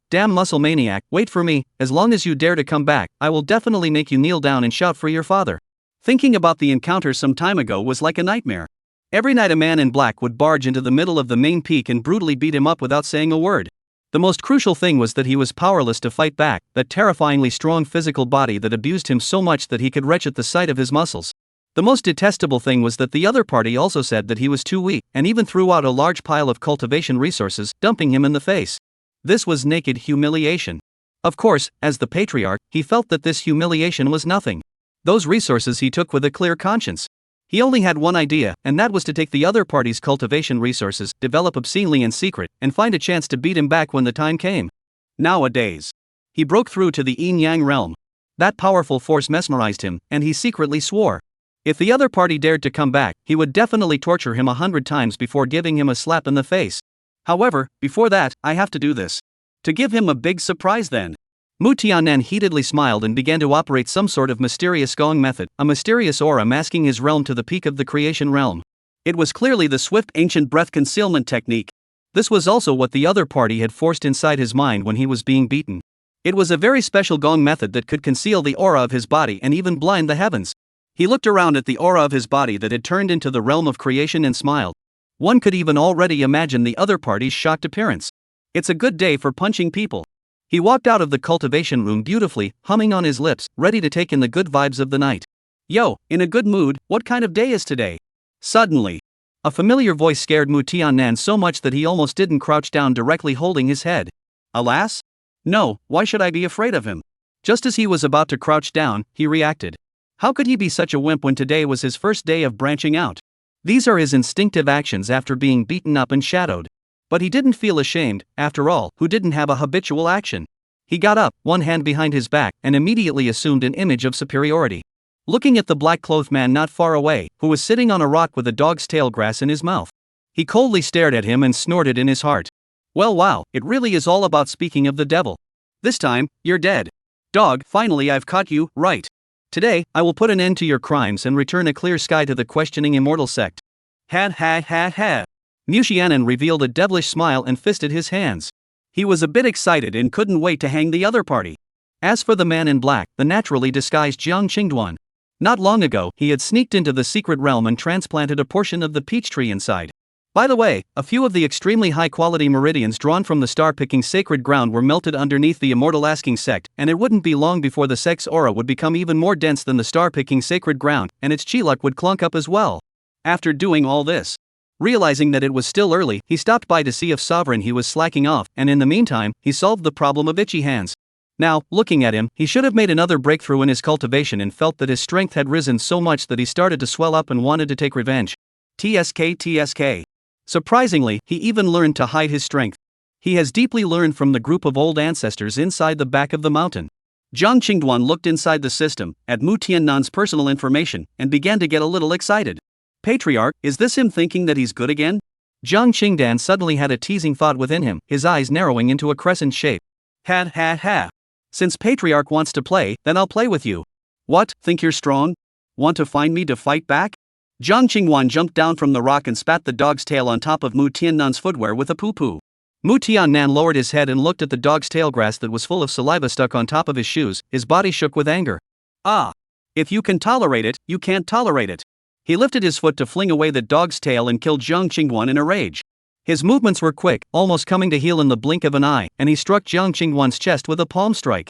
Damn muscle maniac, wait for me, as long as you dare to come back, I will definitely make you kneel down and shout for your father. Thinking about the encounter some time ago was like a nightmare. Every night a man in black would barge into the middle of the main peak and brutally beat him up without saying a word. The most crucial thing was that he was powerless to fight back, that terrifyingly strong physical body that abused him so much that he could retch at the sight of his muscles. The most detestable thing was that the other party also said that he was too weak, and even threw out a large pile of cultivation resources, dumping him in the face. This was naked humiliation. Of course, as the patriarch, he felt that this humiliation was nothing. Those resources he took with a clear conscience. He only had one idea, and that was to take the other party's cultivation resources, develop obscenely in secret, and find a chance to beat him back when the time came. Nowadays, he broke through to the yin-yang realm. That powerful force mesmerized him, and he secretly swore. If the other party dared to come back, he would definitely torture him 100 times before giving him a slap in the face. However, before that, I have to do this. To give him a big surprise then. Mu Tiannan heatedly smiled and began to operate some sort of mysterious gong method, a mysterious aura masking his realm to the peak of the creation realm. It was clearly the swift ancient breath concealment technique. This was also what the other party had forced inside his mind when he was being beaten. It was a very special gong method that could conceal the aura of his body and even blind the heavens. He looked around at the aura of his body that had turned into the realm of creation and smiled. One could even already imagine the other party's shocked appearance. It's a good day for punching people. He walked out of the cultivation room beautifully, humming on his lips, ready to take in the good vibes of the night. Yo, in a good mood, what kind of day is today? Suddenly, a familiar voice scared Mu Tiannan so much that he almost didn't crouch down directly holding his head. Alas? No, why should I be afraid of him? Just as he was about to crouch down, he reacted. How could he be such a wimp when today was his first day of branching out? These are his instinctive actions after being beaten up and shadowed. But he didn't feel ashamed, after all, who didn't have a habitual action? He got up, one hand behind his back, and immediately assumed an image of superiority. Looking at the black-clothed man not far away, who was sitting on a rock with a dog's tail grass in his mouth. He coldly stared at him and snorted in his heart. Well wow, it really is all about speaking of the devil. This time, you're dead. Dog, finally I've caught you, right. Today, I will put an end to your crimes and return a clear sky to the questioning Immortal sect. Ha ha ha ha. Mu Tiannan revealed a devilish smile and fisted his hands. He was a bit excited and couldn't wait to hang the other party. As for the man in black, the naturally disguised Jiang Qingduan. Not long ago, he had sneaked into the secret realm and transplanted a portion of the peach tree inside. By the way, a few of the extremely high-quality meridians drawn from the star-picking sacred ground were melted underneath the Immortal asking sect, and it wouldn't be long before the sect's aura would become even more dense than the star-picking sacred ground, and its chi luck would clunk up as well. After doing all this, realizing that it was still early, he stopped by to see if Sovereign he was slacking off, and in the meantime, he solved the problem of itchy hands. Now, looking at him, he should have made another breakthrough in his cultivation and felt that his strength had risen so much that he started to swell up and wanted to take revenge. TSK. Surprisingly, he even learned to hide his strength. He has deeply learned from the group of old ancestors inside the back of the mountain. Jiang Qingduan looked inside the system, at Mu Tiannan's personal information, and began to get a little excited. Patriarch, is this him thinking that he's good again? Jiang Qingdan suddenly had a teasing thought within him, his eyes narrowing into a crescent shape. Ha. Since Patriarch wants to play, then I'll play with you. What, think you're strong? Want to find me to fight back? Jiang Qingwan jumped down from the rock and spat the dog's tail on top of Mu Tiannan's footwear with a poo-poo. Mu Tiannan lowered his head and looked at the dog's tail grass that was full of saliva stuck on top of his shoes, his body shook with anger. Ah! If you can tolerate it, you can't tolerate it. He lifted his foot to fling away the dog's tail and killed Jiang Qingwan in a rage. His movements were quick, almost coming to heel in the blink of an eye, and he struck Jiang Qingwan's chest with a palm strike.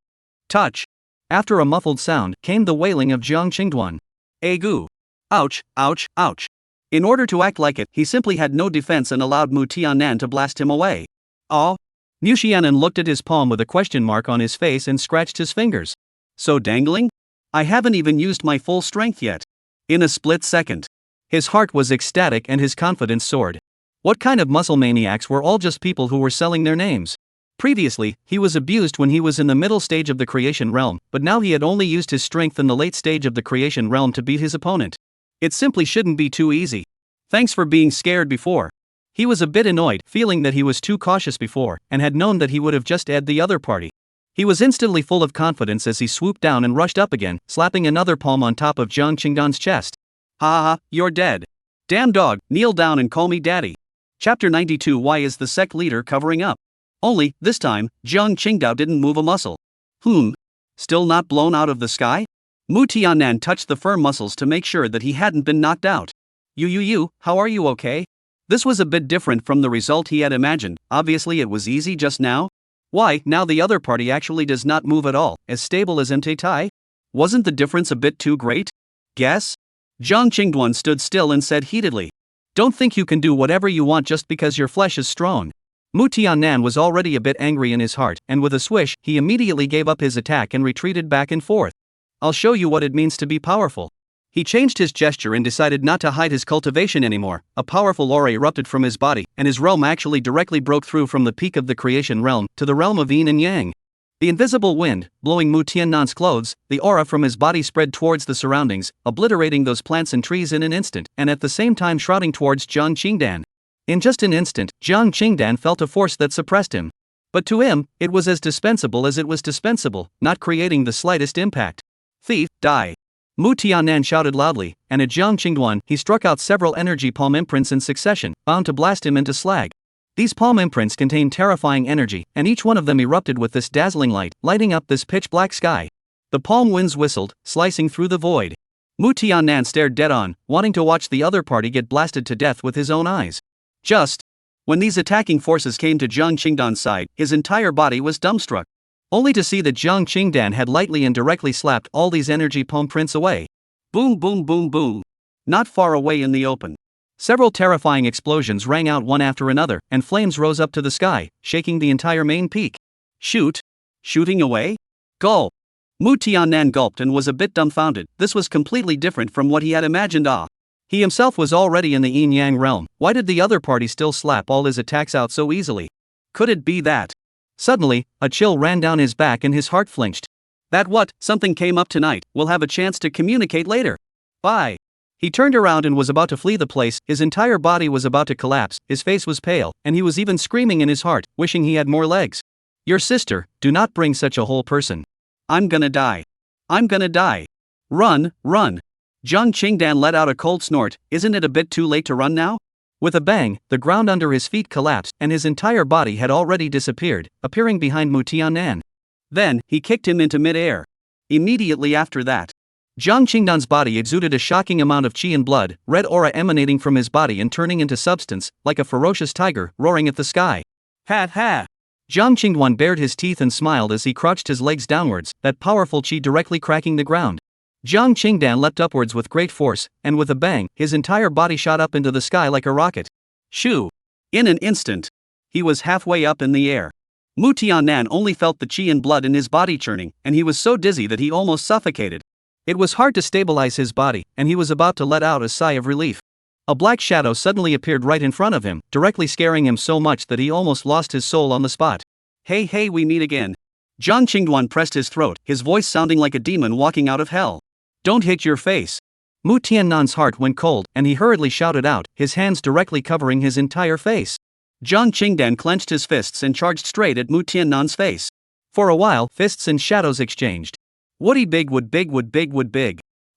Touch! After a muffled sound, came the wailing of Jiang Qingduan. Agu! Ouch! In order to act like it, he simply had no defense and allowed Mu Tiannan to blast him away. Aw! Mu Xianan looked at his palm with a question mark on his face and scratched his fingers. So dangling? I haven't even used my full strength yet. In a split second. His heart was ecstatic and his confidence soared. What kind of muscle maniacs were all just people who were selling their names? Previously, he was abused when he was in the middle stage of the creation realm, but now he had only used his strength in the late stage of the creation realm to beat his opponent. It simply shouldn't be too easy. Thanks for being scared before. He was a bit annoyed, feeling that he was too cautious before, and had known that he would have just edged the other party. He was instantly full of confidence as he swooped down and rushed up again, slapping another palm on top of Jiang Qingdan's chest. Ha, you're dead. Damn dog, kneel down and call me daddy. Chapter 92. Why is the sect leader covering up? Only, this time, Jiang Qingdao didn't move a muscle. Still not blown out of the sky? Mu Tiannan touched the firm muscles to make sure that he hadn't been knocked out. You, how are you okay? This was a bit different from the result he had imagined. Obviously it was easy just now. Why, now the other party actually does not move at all, as stable as MTai? Wasn't the difference a bit too great? Guess? Jiang Qingduan stood still and said heatedly. Don't think you can do whatever you want just because your flesh is strong. Mu Tiannan was already a bit angry in his heart, and with a swish, he immediately gave up his attack and retreated back and forth. I'll show you what it means to be powerful. He changed his gesture and decided not to hide his cultivation anymore. A powerful aura erupted from his body, and his realm actually directly broke through from the peak of the creation realm to the realm of yin and yang. The invisible wind, blowing Mu Tiannan's clothes, the aura from his body spread towards the surroundings, obliterating those plants and trees in an instant, and at the same time shrouding towards Jiang Qingdan. In just an instant, Jiang Qingdan felt a force that suppressed him. But to him, it was as dispensable as it was dispensable, not creating the slightest impact. Thief, die! Mu Tiannan shouted loudly, and at Jiang Qingduan, he struck out several energy palm imprints in succession, bound to blast him into slag. These palm imprints contained terrifying energy, and each one of them erupted with this dazzling light, lighting up this pitch-black sky. The palm winds whistled, slicing through the void. Mu Tiannan stared dead on, wanting to watch the other party get blasted to death with his own eyes. Just when these attacking forces came to Jiang Qingdan's side, his entire body was dumbstruck. Only to see that Jiang Qingdan had lightly and directly slapped all these energy palm prints away. Boom boom boom boom. Not far away in the open. Several terrifying explosions rang out one after another, and flames rose up to the sky, shaking the entire main peak. Shoot? Shooting away? Gulp. Mu Tiannan gulped and was a bit dumbfounded. This was completely different from what he had imagined. He himself was already in the yin-yang realm. Why did the other party still slap all his attacks out so easily? Could it be that? Suddenly, a chill ran down his back and his heart flinched. That what? Something came up tonight. We'll have a chance to communicate later. Bye. He turned around and was about to flee the place. His entire body was about to collapse, his face was pale, and he was even screaming in his heart, wishing he had more legs. Your sister, do not bring such a whole person. I'm gonna die. I'm gonna die. Run. Jiang Qingdan let out a cold snort. Isn't it a bit too late to run now? With a bang, the ground under his feet collapsed, and his entire body had already disappeared, appearing behind Mu Tiannan. Then, he kicked him into mid-air. Immediately after that, Jiang Qingdan's body exuded a shocking amount of qi and blood, red aura emanating from his body and turning into substance, like a ferocious tiger, roaring at the sky. Ha! Jiang Qingduan bared his teeth and smiled as he crouched his legs downwards, that powerful qi directly cracking the ground. Jiang Qingdan leapt upwards with great force, and with a bang, his entire body shot up into the sky like a rocket. Shoo! In an instant, he was halfway up in the air. Mu Tiannan only felt the qi and blood in his body churning, and he was so dizzy that he almost suffocated. It was hard to stabilize his body, and he was about to let out a sigh of relief. A black shadow suddenly appeared right in front of him, directly scaring him so much that he almost lost his soul on the spot. Hey, we meet again. Jiang Qingduan pressed his throat, his voice sounding like a demon walking out of hell. Don't hit your face. Mu Tiannan's heart went cold, and he hurriedly shouted out, his hands directly covering his entire face. Jiang Qingdan clenched his fists and charged straight at Mu Tiannan's face. For a while, fists and shadows exchanged. Woody big.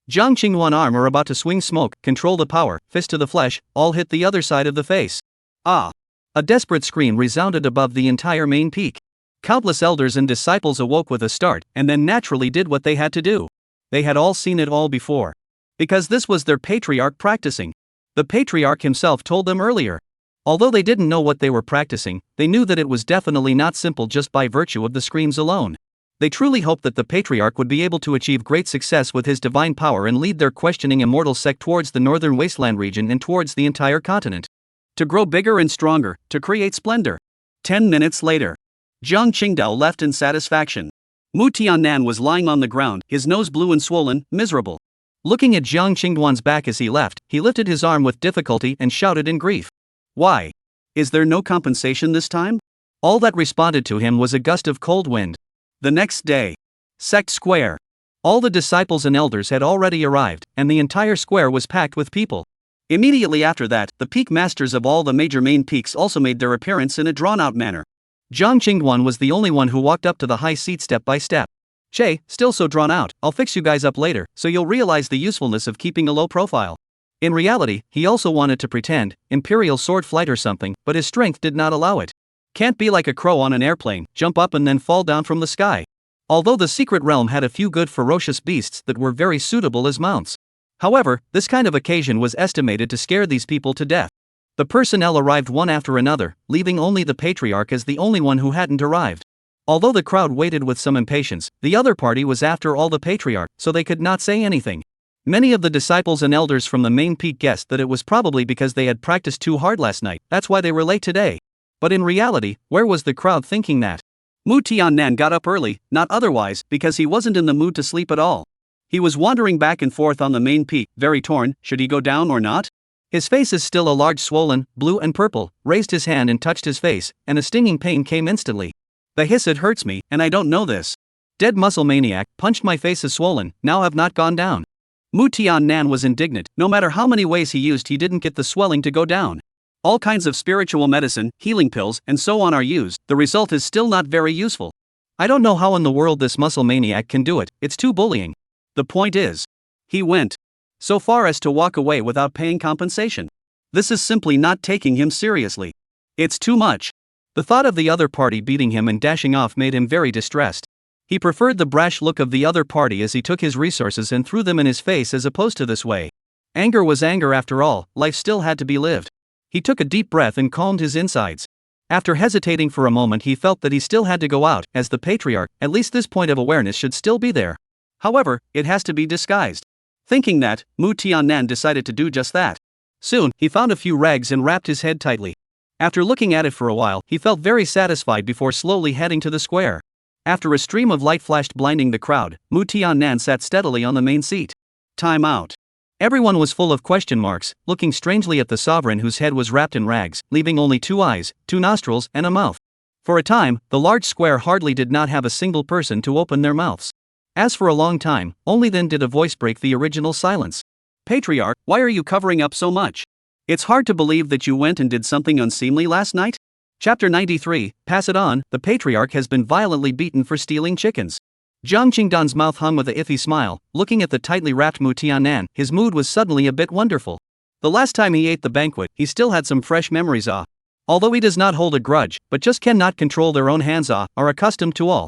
Jiang Qingduan arm are about to swing smoke, control the power, fist to the flesh, all hit the other side of the face. Ah! A desperate scream resounded above the entire main peak. Countless elders and disciples awoke with a start, and then naturally did what they had to do. They had all seen it all before. Because this was their patriarch practicing. The patriarch himself told them earlier. Although they didn't know what they were practicing, they knew that it was definitely not simple just by virtue of the screams alone. They truly hoped that the patriarch would be able to achieve great success with his divine power and lead their questioning immortal sect towards the northern wasteland region and towards the entire continent. To grow bigger and stronger, to create splendor. 10 minutes later. Jiang Qingdao left in satisfaction. Mu Tiannan was lying on the ground, his nose blue and swollen, miserable. Looking at Jiang Qingduan's back as he left, he lifted his arm with difficulty and shouted in grief. Why? Is there no compensation this time? All that responded to him was a gust of cold wind. The next day. Sect Square. All the disciples and elders had already arrived, and the entire square was packed with people. Immediately after that, the peak masters of all the major main peaks also made their appearance in a drawn-out manner. Jiang Qingduan was the only one who walked up to the high seat step by step. Che, still so drawn out, I'll fix you guys up later, so you'll realize the usefulness of keeping a low profile. In reality, he also wanted to pretend, imperial sword flight or something, but his strength did not allow it. Can't be like a crow on an airplane, jump up and then fall down from the sky. Although the secret realm had a few good ferocious beasts that were very suitable as mounts. However, this kind of occasion was estimated to scare these people to death. The personnel arrived one after another, leaving only the patriarch as the only one who hadn't arrived. Although the crowd waited with some impatience, the other party was after all the patriarch, so they could not say anything. Many of the disciples and elders from the main peak guessed that it was probably because they had practiced too hard last night, that's why they were late today. But in reality, where was the crowd thinking that? Mu Tiannan got up early, not otherwise, because he wasn't in the mood to sleep at all. He was wandering back and forth on the main peak, very torn, should he go down or not? His face is still a large swollen, blue and purple, raised his hand and touched his face, and a stinging pain came instantly. The hiss it hurts me, and I don't know this. Dead muscle maniac, punched my face is swollen, now have not gone down. Mu Tiannan was indignant, no matter how many ways he used he didn't get the swelling to go down. All kinds of spiritual medicine, healing pills, and so on are used, the result is still not very useful. I don't know how in the world this muscle maniac can do it, it's too bullying. The point is, he went so far as to walk away without paying compensation. This is simply not taking him seriously. It's too much. The thought of the other party beating him and dashing off made him very distressed. He preferred the brash look of the other party as he took his resources and threw them in his face as opposed to this way. Anger was anger after all, life still had to be lived. He took a deep breath and calmed his insides. After hesitating for a moment he felt that he still had to go out, as the patriarch, at least this point of awareness should still be there. However, it has to be disguised. Thinking that, Mu Tiannan decided to do just that. Soon, he found a few rags and wrapped his head tightly. After looking at it for a while, he felt very satisfied before slowly heading to the square. After a stream of light flashed blinding the crowd, Mu Tiannan sat steadily on the main seat. Time out. Everyone was full of question marks, looking strangely at the sovereign whose head was wrapped in rags, leaving only 2 eyes, 2 nostrils, and a mouth. For a time, the large square hardly did not have a single person to open their mouths. As for a long time, only then did a voice break the original silence. Patriarch, why are you covering up so much? It's hard to believe that you went and did something unseemly last night? Chapter 93, Pass it on, the patriarch has been violently beaten for stealing chickens. Jiang Qingdan's mouth hung with a iffy smile, looking at the tightly wrapped Mu Tiannan, his mood was suddenly a bit wonderful. The last time he ate the banquet, he still had some fresh memories although he does not hold a grudge, but just cannot control their own hands are accustomed to all.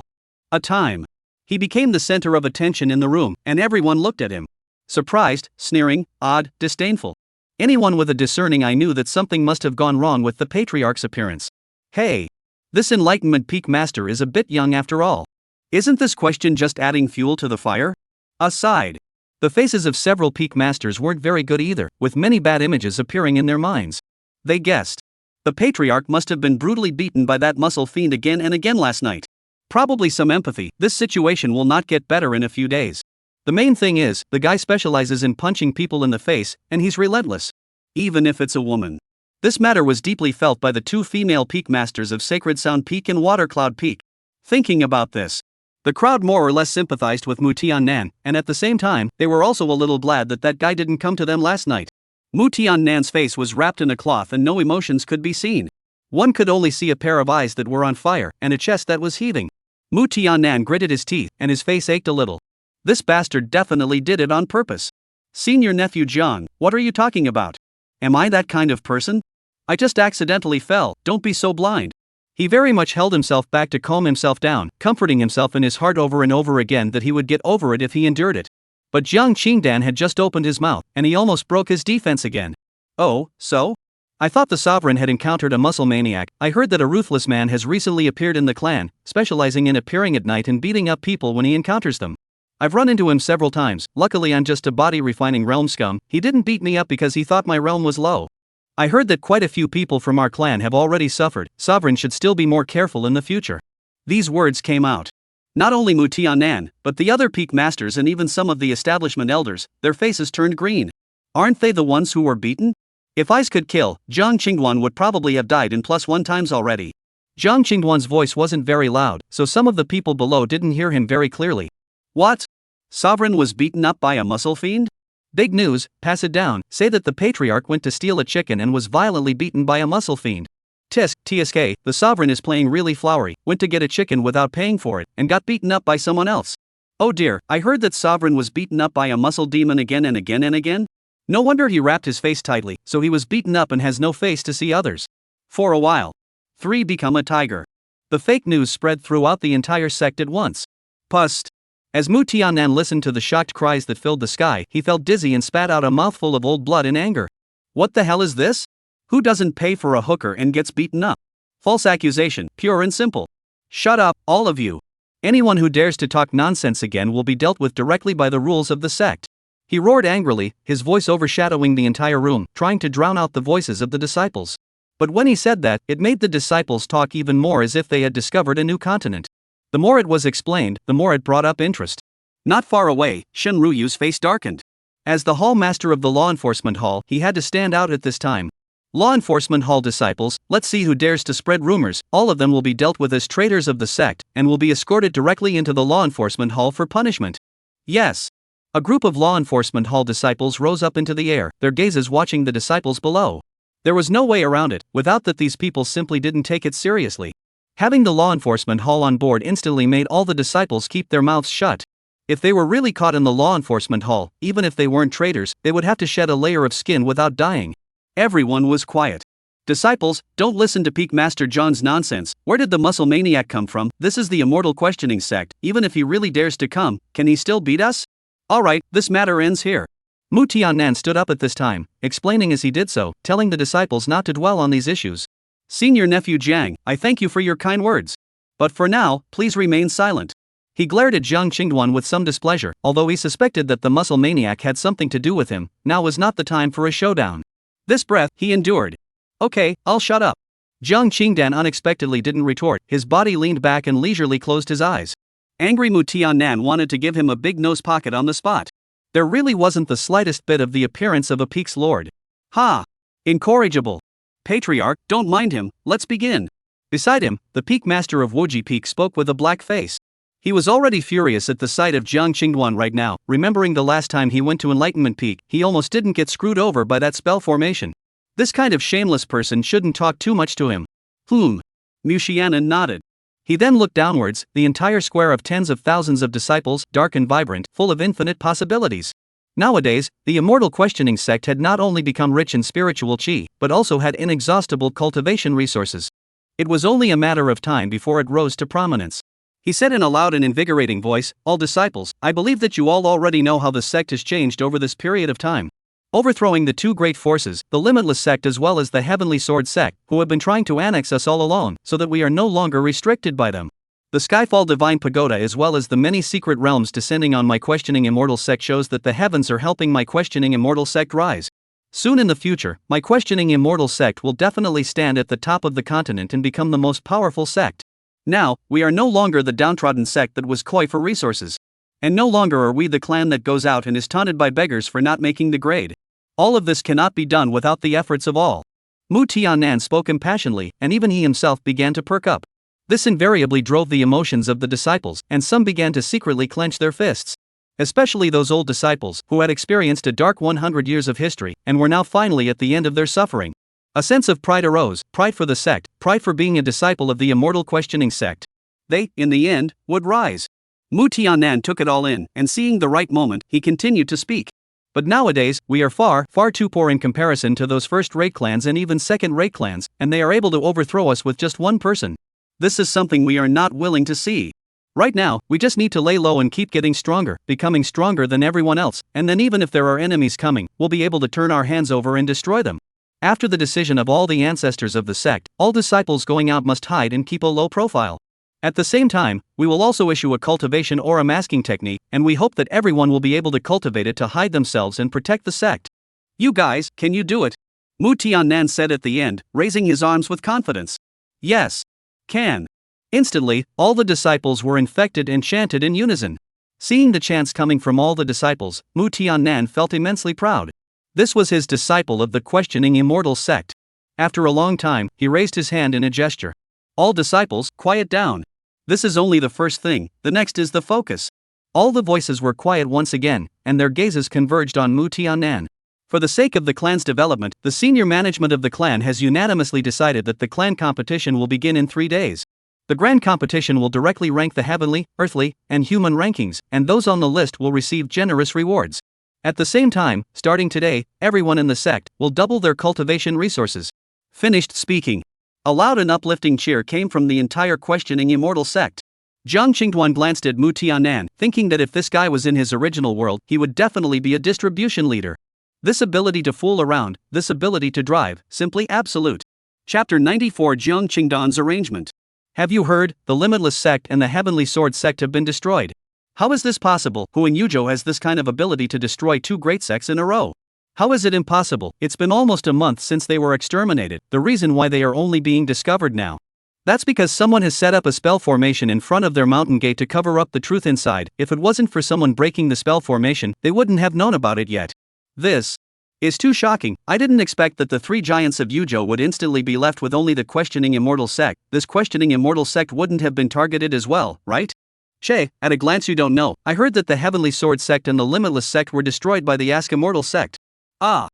A time. He became the center of attention in the room, and everyone looked at him. Surprised, sneering, odd, disdainful. Anyone with a discerning eye knew that something must have gone wrong with the patriarch's appearance. Hey! This Enlightenment Peak Master is a bit young after all. Isn't this question just adding fuel to the fire? Aside. The faces of several Peak Masters weren't very good either, with many bad images appearing in their minds. They guessed. The patriarch must have been brutally beaten by that muscle fiend again and again last night. Probably some empathy, this situation will not get better in a few days. The main thing is, the guy specializes in punching people in the face, and he's relentless. even if it's a woman. This matter was deeply felt by the two female peak masters of Sacred Sound Peak and Watercloud Peak. Thinking about this, the crowd more or less sympathized with Mu Tian-nan, and at the same time, they were also a little glad that that guy didn't come to them last night. Mu Tian-nan's face was wrapped in a cloth and no emotions could be seen. One could only see a pair of eyes that were on fire and a chest that was heaving. Mu Tian-nan gritted his teeth and his face ached a little. This bastard definitely did it on purpose. Senior nephew Jiang, what are you talking about? Am I that kind of person? I just accidentally fell, don't be so blind. He very much held himself back to calm himself down, comforting himself in his heart over and over again that he would get over it if he endured it. But Jiang Qingdan had just opened his mouth, and he almost broke his defense again. Oh, so? I thought the sovereign had encountered a muscle maniac. I heard that a ruthless man has recently appeared in the clan, specializing in appearing at night and beating up people when he encounters them. I've run into him several times. Luckily I'm just a body-refining realm scum. He didn't beat me up because he thought my realm was low. I heard that quite a few people from our clan have already suffered. Sovereign should still be more careful in the future. These words came out. Not only Mu Tian-nan, but the other peak masters and even some of the establishment elders, their faces turned green. Aren't they the ones who were beaten? If ice could kill, Jiang Qingduan would probably have died in +1 times already. Jiang Qingduan's voice wasn't very loud, so some of the people below didn't hear him very clearly. What? Sovereign was beaten up by a muscle fiend? Big news, pass it down. Say that the patriarch went to steal a chicken and was violently beaten by a muscle fiend. TSK, the sovereign is playing really flowery, went to get a chicken without paying for it, and got beaten up by someone else. Oh dear, I heard that sovereign was beaten up by a muscle demon again and again and again? No wonder he wrapped his face tightly, so he was beaten up and has no face to see others. For a while. 3 become a tiger. The fake news spread throughout the entire sect at once. Pust. As Mu Tian-nan listened to the shocked cries that filled the sky, he felt dizzy and spat out a mouthful of old blood in anger. What the hell is this? Who doesn't pay for a hooker and gets beaten up? False accusation, pure and simple. Shut up, all of you. Anyone who dares to talk nonsense again will be dealt with directly by the rules of the sect. He roared angrily, his voice overshadowing the entire room, trying to drown out the voices of the disciples. But when he said that, it made the disciples talk even more as if they had discovered a new continent. The more it was explained, the more it brought up interest. Not far away, Shen Ruyu's face darkened. As the hall master of the law enforcement hall, he had to stand out at this time. Law enforcement hall disciples, let's see who dares to spread rumors. All of them will be dealt with as traitors of the sect, and will be escorted directly into the law enforcement hall for punishment. Yes. A group of law enforcement hall disciples rose up into the air, their gazes watching the disciples below. There was no way around it, without that these people simply didn't take it seriously. Having the law enforcement hall on board instantly made all the disciples keep their mouths shut. If they were really caught in the law enforcement hall, even if they weren't traitors, they would have to shed a layer of skin without dying. Everyone was quiet. Disciples, don't listen to Peak Master John's nonsense. Where did the muscle maniac come from? This is the Immortal questioning sect. Even if he really dares to come, can he still beat us? Alright, this matter ends here. Mu Tian-nan stood up at this time, explaining as he did so, telling the disciples not to dwell on these issues. Senior nephew Jiang, I thank you for your kind words. But for now, please remain silent. He glared at Jiang Qingduan with some displeasure, although he suspected that the muscle maniac had something to do with him. Now was not the time for a showdown. This breath, he endured. Okay, I'll shut up. Jiang Qingdan unexpectedly didn't retort, his body leaned back and leisurely closed his eyes. Angry Mu Tian-nan wanted to give him a big nose pocket on the spot. There really wasn't the slightest bit of the appearance of a peak's lord. Ha! Incorrigible. Patriarch, don't mind him, let's begin. Beside him, the peak master of Woji Peak spoke with a black face. He was already furious at the sight of Jiang Qingduan right now, remembering the last time he went to Enlightenment Peak, he almost didn't get screwed over by that spell formation. This kind of shameless person shouldn't talk too much to him. Mu Xianan nodded. He then looked downwards, the entire square of tens of thousands of disciples, dark and vibrant, full of infinite possibilities. Nowadays, the Immortal questioning sect had not only become rich in spiritual chi, but also had inexhaustible cultivation resources. It was only a matter of time before it rose to prominence. He said in a loud and invigorating voice, all disciples, I believe that you all already know how the sect has changed over this period of time. Overthrowing the two great forces, the Limitless sect as well as the Heavenly Sword sect, who have been trying to annex us all along, so that we are no longer restricted by them. The Skyfall Divine Pagoda as well as the many secret realms descending on my questioning Immortal sect shows that the heavens are helping my questioning Immortal sect rise. Soon in the future, my questioning Immortal sect will definitely stand at the top of the continent and become the most powerful sect. Now, we are no longer the downtrodden sect that was coy for resources. And no longer are we the clan that goes out and is taunted by beggars for not making the grade. All of this cannot be done without the efforts of all. Mu Tiannan spoke impassionedly, and even he himself began to perk up. This invariably drove the emotions of the disciples, and some began to secretly clench their fists. Especially those old disciples, who had experienced a dark 100 years of history, and were now finally at the end of their suffering. A sense of pride arose, pride for the sect, pride for being a disciple of the immortal questioning sect. They, in the end, would rise. Mu Tiannan took it all in, and seeing the right moment, he continued to speak. But nowadays, we are far too poor in comparison to those first-rate clans and even second-rate clans, and they are able to overthrow us with just one person. This is something we are not willing to see. Right now, we just need to lay low and keep getting stronger, becoming stronger than everyone else, and then even if there are enemies coming, we'll be able to turn our hands over and destroy them. After the decision of all the ancestors of the sect, all disciples going out must hide and keep a low profile. At the same time, we will also issue a cultivation or a masking technique, and we hope that everyone will be able to cultivate it to hide themselves and protect the sect. You guys, can you do it? Mu Tiannan said at the end, raising his arms with confidence. Yes. Can. Instantly, all the disciples were infected and chanted in unison. Seeing the chants coming from all the disciples, Mu Tiannan felt immensely proud. This was his disciple of the questioning immortal sect. After a long time, he raised his hand in a gesture. All disciples, quiet down. This is only the first thing, the next is the focus. All the voices were quiet once again, and their gazes converged on Mu Tiannan. For the sake of the clan's development, the senior management of the clan has unanimously decided that the clan competition will begin in 3 days. The grand competition will directly rank the heavenly, earthly, and human rankings, and those on the list will receive generous rewards. At the same time, starting today, everyone in the sect will double their cultivation resources. Finished speaking. A loud and uplifting cheer came from the entire questioning immortal sect. Jiang Qingduan glanced at Mu Tiannan, thinking that if this guy was in his original world, he would definitely be a distribution leader. This ability to fool around, this ability to drive, simply absolute. Chapter 94 Jiang Qingduan's arrangement. Have you heard? The Limitless Sect and the Heavenly Sword Sect have been destroyed. How is this possible? Who in Yuzhou has this kind of ability to destroy 2 great sects in a row? How is it impossible? It's been almost a month since they were exterminated, the reason why they are only being discovered now. That's because someone has set up a spell formation in front of their mountain gate to cover up the truth inside. If it wasn't for someone breaking the spell formation, they wouldn't have known about it yet. This is too shocking. I didn't expect that the 3 giants of Yuzhou would instantly be left with only the questioning immortal sect. This questioning immortal sect wouldn't have been targeted as well, right? Che, at a glance you don't know, I heard that the Heavenly Sword sect and the Limitless sect were destroyed by the Ask Immortal sect. Ah.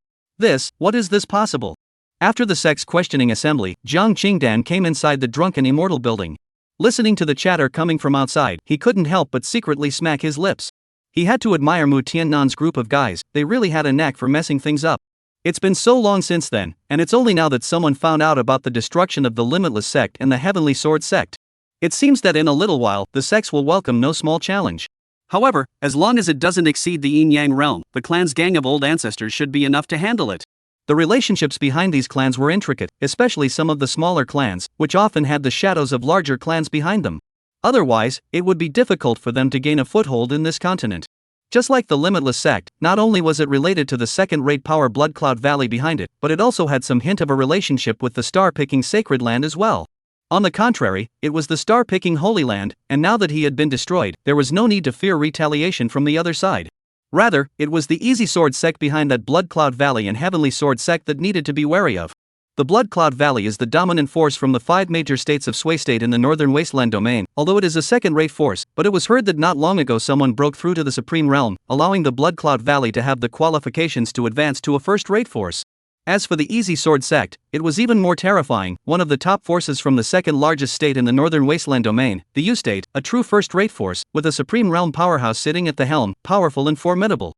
What is this possible? After the sect's questioning assembly, Jiang Qingdan came inside the drunken Immortal building. Listening to the chatter coming from outside, he couldn't help but secretly smack his lips. He had to admire Mu Tiannan's group of guys, they really had a knack for messing things up. It's been so long since then, and it's only now that someone found out about the destruction of the Limitless sect and the Heavenly Sword sect. It seems that in a little while, the sects will welcome no small challenge. However, as long as it doesn't exceed the Yin-Yang realm, the clan's gang of old ancestors should be enough to handle it. The relationships behind these clans were intricate, especially some of the smaller clans, which often had the shadows of larger clans behind them. Otherwise, it would be difficult for them to gain a foothold in this continent. Just like the Limitless sect, not only was it related to the second-rate power Blood Cloud Valley behind it, but it also had some hint of a relationship with the star-picking Sacred Land as well. On the contrary, it was the star-picking Holy Land, and now that he had been destroyed, there was no need to fear retaliation from the other side. Rather, it was the Easy Sword sect behind that Blood Cloud Valley and Heavenly Sword sect that needed to be wary of. The Blood Cloud Valley is the dominant force from the 5 major states of Sui State in the Northern Wasteland domain, although it is a second-rate force, but it was heard that not long ago someone broke through to the Supreme Realm, allowing the Blood Cloud Valley to have the qualifications to advance to a first-rate force. As for the Easy Sword sect, it was even more terrifying. One of the top forces from the second-largest state in the Northern Wasteland domain, the U State, a true first-rate force, with a Supreme Realm powerhouse sitting at the helm, powerful and formidable.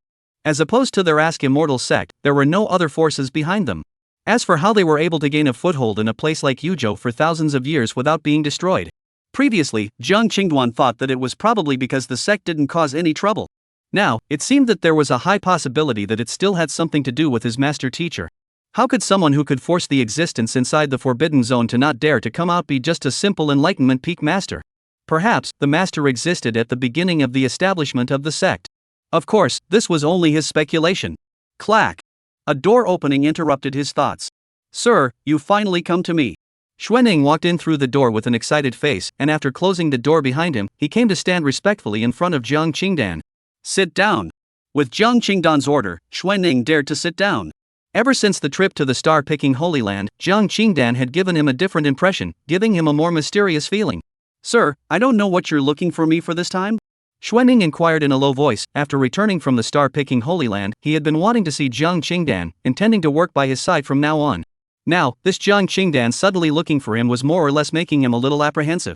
As opposed to their Ask Immortal sect, there were no other forces behind them. As for how they were able to gain a foothold in a place like Yuzhou for thousands of years without being destroyed. Previously, Jiang Qingduan thought that it was probably because the sect didn't cause any trouble. Now, it seemed that there was a high possibility that it still had something to do with his master teacher. How could someone who could force the existence inside the Forbidden Zone to not dare to come out be just a simple Enlightenment Peak master? Perhaps, the master existed at the beginning of the establishment of the sect. Of course, this was only his speculation. Clack! A door opening interrupted his thoughts. Sir, you finally come to me. Xuanning walked in through the door with an excited face, and after closing the door behind him, he came to stand respectfully in front of Jiang Qingdan. Sit down. With Jiang Qingdan's order, Xuanning dared to sit down. Ever since the trip to the star-picking Holy Land, Jiang Qingdan had given him a different impression, giving him a more mysterious feeling. Sir, I don't know what you're looking for me for this time? Xuanning inquired in a low voice. After returning from the star-picking Holy Land, he had been wanting to see Jiang Qingdan, intending to work by his side from now on. Now, this Jiang Qingdan suddenly looking for him was more or less making him a little apprehensive.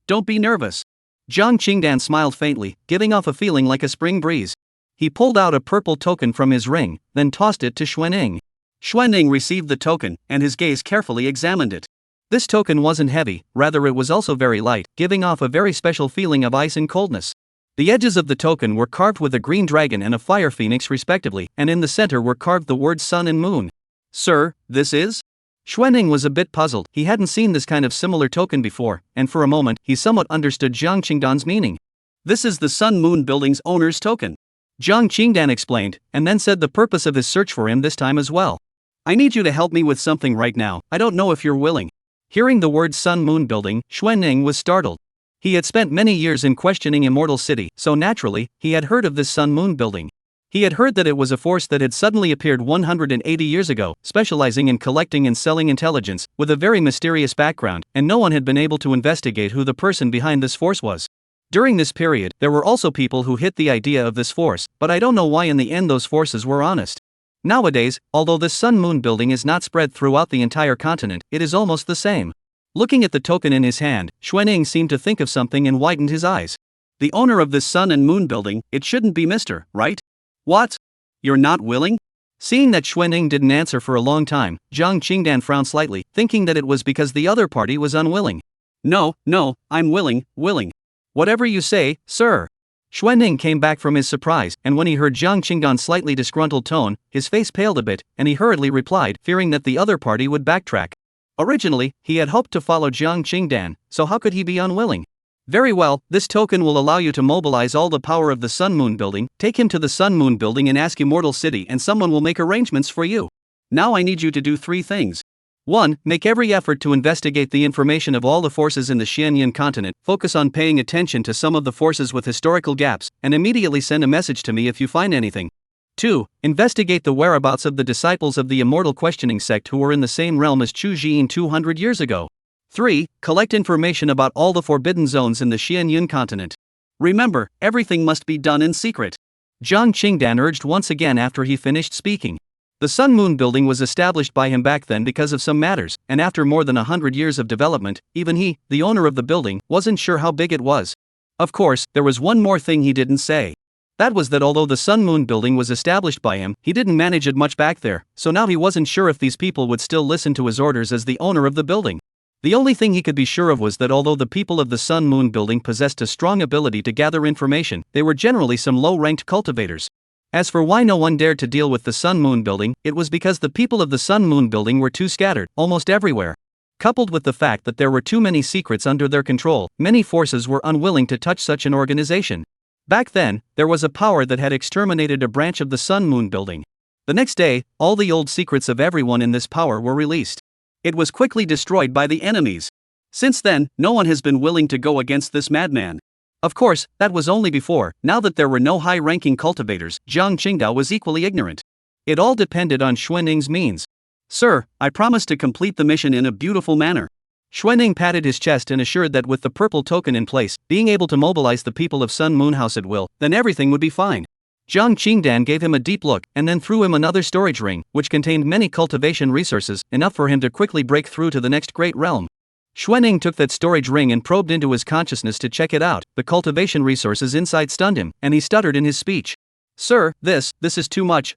Don't be nervous. Jiang Qingdan smiled faintly, giving off a feeling like a spring breeze. He pulled out a purple token from his ring, then tossed it to Xuanning. Xuanning received the token, and his gaze carefully examined it. This token wasn't heavy, rather it was also very light, giving off a very special feeling of ice and coldness. The edges of the token were carved with a green dragon and a fire phoenix respectively, and in the center were carved the words sun and moon. Sir, this is? Xuanning was a bit puzzled. He hadn't seen this kind of similar token before, and for a moment, he somewhat understood Jiang Qingdan's meaning. This is the Sun Moon Building's owner's token. Jiang Qingdan explained, and then said the purpose of his search for him this time as well. I need you to help me with something right now. I don't know if you're willing. Hearing the word Sun Moon Building, Xuanning was startled. He had spent many years in questioning Immortal City, so naturally, he had heard of this Sun Moon Building. He had heard that it was a force that had suddenly appeared 180 years ago, specializing in collecting and selling intelligence, with a very mysterious background, and no one had been able to investigate who the person behind this force was. During this period, there were also people who hit the idea of this force, but I don't know why in the end those forces were honest. Nowadays, although this Sun Moon Building is not spread throughout the entire continent, it is almost the same. Looking at the token in his hand, Xuanning seemed to think of something and widened his eyes. The owner of this Sun and Moon Building, it shouldn't be Mr., right? What? You're not willing? Seeing that Xuanning didn't answer for a long time, Jiang Qingdan frowned slightly, thinking that it was because the other party was unwilling. No, I'm willing. Whatever you say, sir. Xuanning came back from his surprise, and when he heard Jiang Qingdan's slightly disgruntled tone, his face paled a bit, and he hurriedly replied, fearing that the other party would backtrack. Originally, he had hoped to follow Jiang Qingdan, so how could he be unwilling? Very well, this token will allow you to mobilize all the power of the Sun Moon Building. Take him to the Sun Moon Building and ask Immortal City, and someone will make arrangements for you. Now I need you to do 3 things. 1. Make every effort to investigate the information of all the forces in the Xianyan continent, focus on paying attention to some of the forces with historical gaps, and immediately send a message to me if you find anything. 2. Investigate the whereabouts of the disciples of the Immortal questioning sect who were in the same realm as Chu Jian 200 years ago. 3. Collect information about all the forbidden zones in the Xianyan continent. Remember, everything must be done in secret. Jiang Qingdan urged once again after he finished speaking. The Sun Moon Building was established by him back then because of some matters, and after more than 100 years of development, even he, the owner of the building, wasn't sure how big it was. Of course, there was one more thing he didn't say. That was that although the Sun Moon Building was established by him, he didn't manage it much back there, so now he wasn't sure if these people would still listen to his orders as the owner of the building. The only thing he could be sure of was that although the people of the Sun Moon Building possessed a strong ability to gather information, they were generally some low-ranked cultivators. As for why no one dared to deal with the Sun Moon Building, it was because the people of the Sun Moon Building were too scattered, almost everywhere. Coupled with the fact that there were too many secrets under their control, many forces were unwilling to touch such an organization. Back then, there was a power that had exterminated a branch of the Sun Moon Building. The next day, all the old secrets of everyone in this power were released. It was quickly destroyed by the enemies. Since then, no one has been willing to go against this madman. Of course, that was only before. Now that there were no high-ranking cultivators, Jiang Qingdao was equally ignorant. It all depended on Xuanning's means. Sir, I promise to complete the mission in a beautiful manner. Xuanning patted his chest and assured that with the purple token in place, being able to mobilize the people of Sun Moon House at will, then everything would be fine. Jiang Qingdan gave him a deep look and then threw him another storage ring, which contained many cultivation resources, enough for him to quickly break through to the next great realm. Xuanning took that storage ring and probed into his consciousness to check it out. The cultivation resources inside stunned him, and he stuttered in his speech. Sir, this is too much,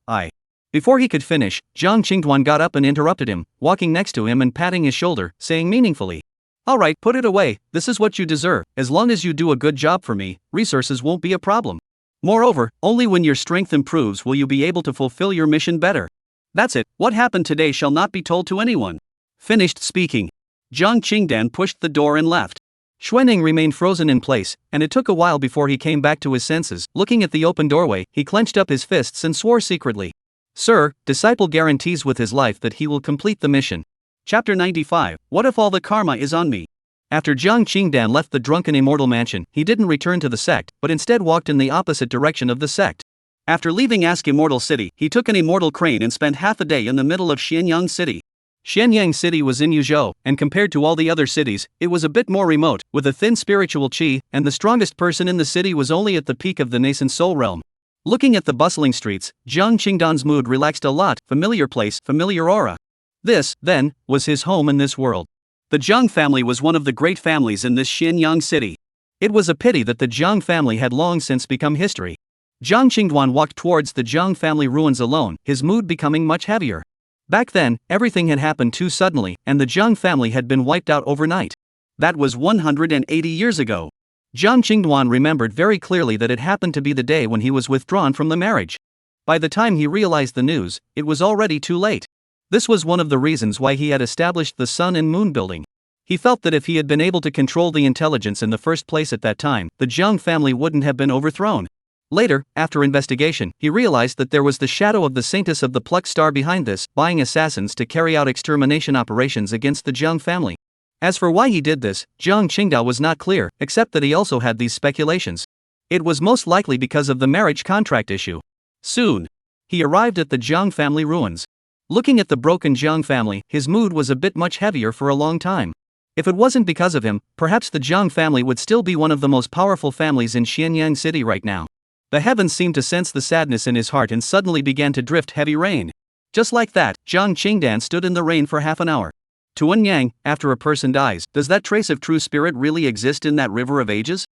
Before he could finish, Jiang Qingduan got up and interrupted him, walking next to him and patting his shoulder, saying meaningfully, "Alright, put it away, this is what you deserve. As long as you do a good job for me, resources won't be a problem. Moreover, only when your strength improves will you be able to fulfill your mission better. That's it, what happened today shall not be told to anyone." Finished speaking, Jiang Qingdan pushed the door and left. Xuanning remained frozen in place, and it took a while before he came back to his senses. Looking at the open doorway, he clenched up his fists and swore secretly. Sir, disciple guarantees with his life that he will complete the mission. Chapter 95, What if all the karma is on me? After Jiang Qingdan left the drunken Immortal mansion, he didn't return to the sect, but instead walked in the opposite direction of the sect. After leaving Immortal City, he took an immortal crane and spent half a day in the middle of Xianyang City. Xianyang City was in Yuzhou, and compared to all the other cities, it was a bit more remote, with a thin spiritual qi, and the strongest person in the city was only at the peak of the nascent soul realm. Looking at the bustling streets, Jiang Qingdan's mood relaxed a lot. Familiar place, familiar aura. This, then, was his home in this world. The Jiang family was one of the great families in this Xianyang city. It was a pity that the Jiang family had long since become history. Jiang Qingduan walked towards the Jiang family ruins alone, his mood becoming much heavier. Back then, everything had happened too suddenly, and the Jiang family had been wiped out overnight. That was 180 years ago. Jiang Qingduan remembered very clearly that it happened to be the day when he was withdrawn from the marriage. By the time he realized the news, it was already too late. This was one of the reasons why he had established the Sun and Moon building. He felt that if he had been able to control the intelligence in the first place at that time, the Jiang family wouldn't have been overthrown. Later, after investigation, he realized that there was the shadow of the Saintess of the Plucked Star behind this, buying assassins to carry out extermination operations against the Jiang family. As for why he did this, Jiang Qingdao was not clear, except that he also had these speculations. It was most likely because of the marriage contract issue. Soon, he arrived at the Jiang family ruins. Looking at the broken Jiang family, his mood was a bit much heavier for a long time. If it wasn't because of him, perhaps the Jiang family would still be one of the most powerful families in Xianyang City right now. The heavens seemed to sense the sadness in his heart and suddenly began to drift heavy rain. Just like that, Jiang Qingdan stood in the rain for half an hour. Tuan Yang, after a person dies, does that trace of true spirit really exist in that river of ages?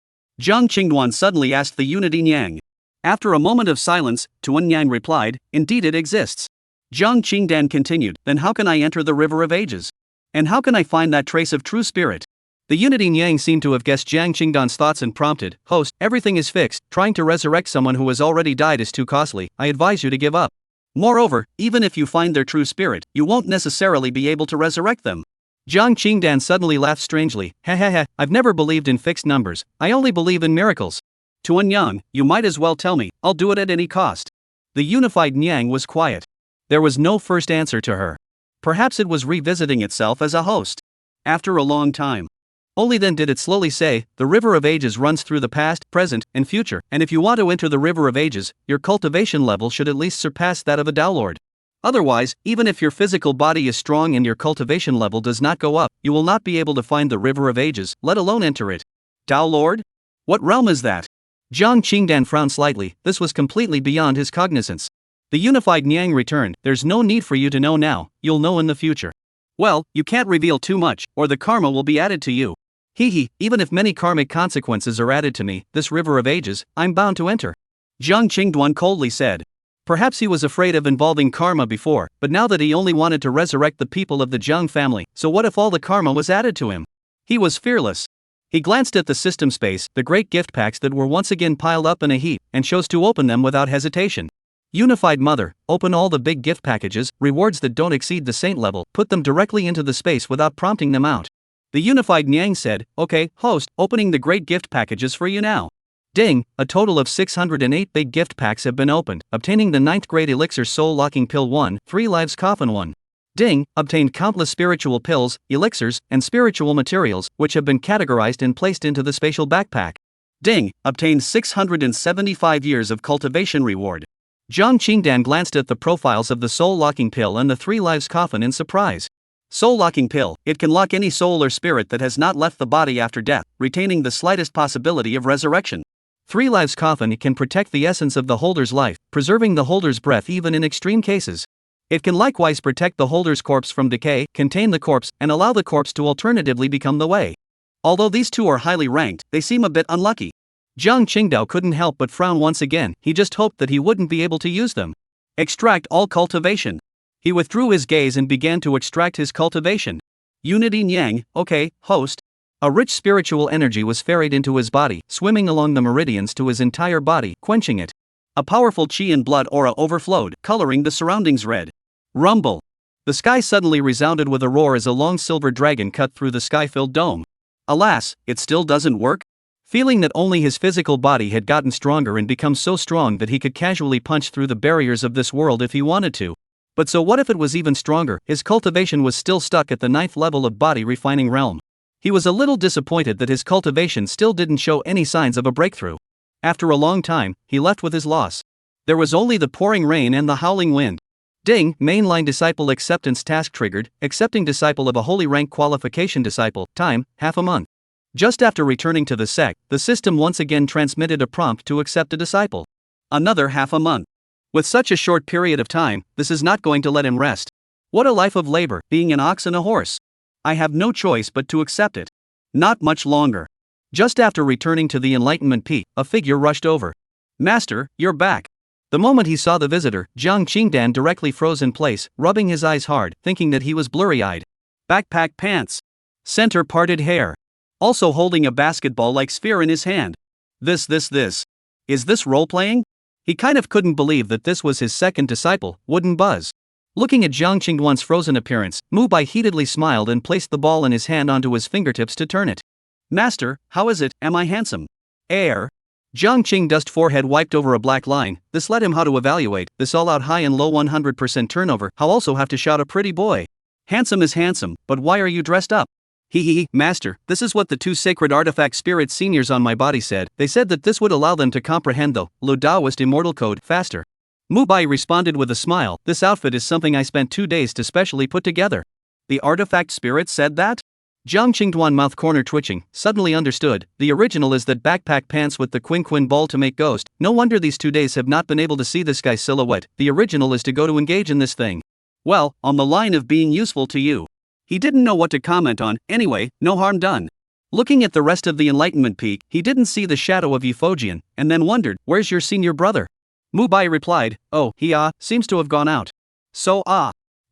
Jiang Qingduan suddenly asked the Unity Yang. After a moment of silence, Tuan Yang replied, indeed it exists. Jiang Qingdan continued, then how can I enter the river of ages? And how can I find that trace of true spirit? The Unity Yang seemed to have guessed Jiang Qingdan's thoughts and prompted, host, everything is fixed, trying to resurrect someone who has already died is too costly, I advise you to give up. Moreover, even if you find their true spirit, you won't necessarily be able to resurrect them. Jiang Qingdan suddenly laughed strangely, I've never believed in fixed numbers, I only believe in miracles. Tuan Yang, you might as well tell me, I'll do it at any cost. The unified Nyang was quiet. There was no first answer to her. Perhaps it was revisiting itself as a host. After a long time. Only then did it slowly say, the river of ages runs through the past, present, and future, and if you want to enter the river of ages, your cultivation level should at least surpass that of a Tao Lord. Otherwise, even if your physical body is strong and your cultivation level does not go up, you will not be able to find the river of ages, let alone enter it. Tao Lord? What realm is that? Jiang Qingdan frowned slightly, this was completely beyond his cognizance. The unified Nyang returned, there's no need for you to know now, you'll know in the future. Well, you can't reveal too much, or the karma will be added to you. Even if many karmic consequences are added to me, this river of ages, I'm bound to enter. Jiang Qingduan coldly said. Perhaps he was afraid of involving karma before, but now that he only wanted to resurrect the people of the Jiang family, so what if all the karma was added to him? He was fearless. He glanced at the system space, the great gift packs that were once again piled up in a heap, and chose to open them without hesitation. Unified Mother, open all the big gift packages, rewards that don't exceed the saint level, put them directly into the space without prompting them out. The unified Nyang said, okay, host, opening the great gift packages for you now. Ding, a total of 608 big gift packs have been opened, obtaining the 9th grade elixir soul locking pill 1, 3 lives coffin 1. Ding, obtained countless spiritual pills, elixirs, and spiritual materials, which have been categorized and placed into the spatial backpack. Ding, obtained 675 years of cultivation reward. Jiang Qingdan glanced at the profiles of the soul locking pill and the 3 lives coffin in surprise. Soul locking pill, it can lock any soul or spirit that has not left the body after death, retaining the slightest possibility of resurrection. 3 lives coffin, it can protect the essence of the holder's life, preserving the holder's breath even in extreme cases. It can likewise protect the holder's corpse from decay, contain the corpse, and allow the corpse to alternatively become the way. Although these two are highly ranked, they seem a bit unlucky. Jiang Qingdao couldn't help but frown once again, he just hoped that he wouldn't be able to use them. Extract all cultivation. He withdrew his gaze and began to extract his cultivation. Unity Nyang, okay, host. A rich spiritual energy was ferried into his body, swimming along the meridians to his entire body, quenching it. A powerful qi and blood aura overflowed, coloring the surroundings red. Rumble. The sky suddenly resounded with a roar as a long silver dragon cut through the sky-filled dome. Alas, it still doesn't work? Feeling that only his physical body had gotten stronger and become so strong that he could casually punch through the barriers of this world if he wanted to. But so what if it was even stronger? His cultivation was still stuck at the 9th level of body refining realm. He was a little disappointed that his cultivation still didn't show any signs of a breakthrough. After a long time, he left with his loss. There was only the pouring rain and the howling wind. Ding, mainline disciple acceptance task triggered, accepting disciple of a holy rank qualification disciple, time, half a month. Just after returning to the sect, the system once again transmitted a prompt to accept a disciple. Another half a month. With such a short period of time, this is not going to let him rest. What a life of labor, being an ox and a horse. I have no choice but to accept it. Not much longer. Just after returning to the Enlightenment Peak, a figure rushed over. Master, you're back. The moment he saw the visitor, Jiang Qingdan directly froze in place, rubbing his eyes hard, thinking that he was blurry-eyed. Backpack pants. Center parted hair. Also holding a basketball-like sphere in his hand. This. Is this role-playing? He kind of couldn't believe that this was his second disciple, Wooden Buzz. Looking at Jiang Qingduan's frozen appearance, Mu Bai heatedly smiled and placed the ball in his hand onto his fingertips to turn it. Master, how is it, am I handsome? Air. Jiang Qingdu's forehead wiped over a black line. This led him how to evaluate this all-out high and low 100% turnover. How also have to shout a pretty boy. Handsome is handsome, but why are you dressed up? Master, this is what the two sacred artifact spirit seniors on my body said. They said that this would allow them to comprehend the Taoist immortal code faster. Mu Bai responded with a smile. This outfit is something I spent 2 days to specially put together. The artifact spirit said that? Jiang Qingduan mouth corner twitching, suddenly understood. The original is that backpack pants with the quin ball to make ghost. No wonder these 2 days have not been able to see this guy's silhouette. The original is to go to engage in this thing. Well, on the line of being useful to you. He didn't know what to comment on. Anyway, no harm done. Looking at the rest of the Enlightenment Peak, he didn't see the shadow of Euphogien, and then wondered, where's your senior brother? Mu Bai replied, oh, he seems to have gone out. So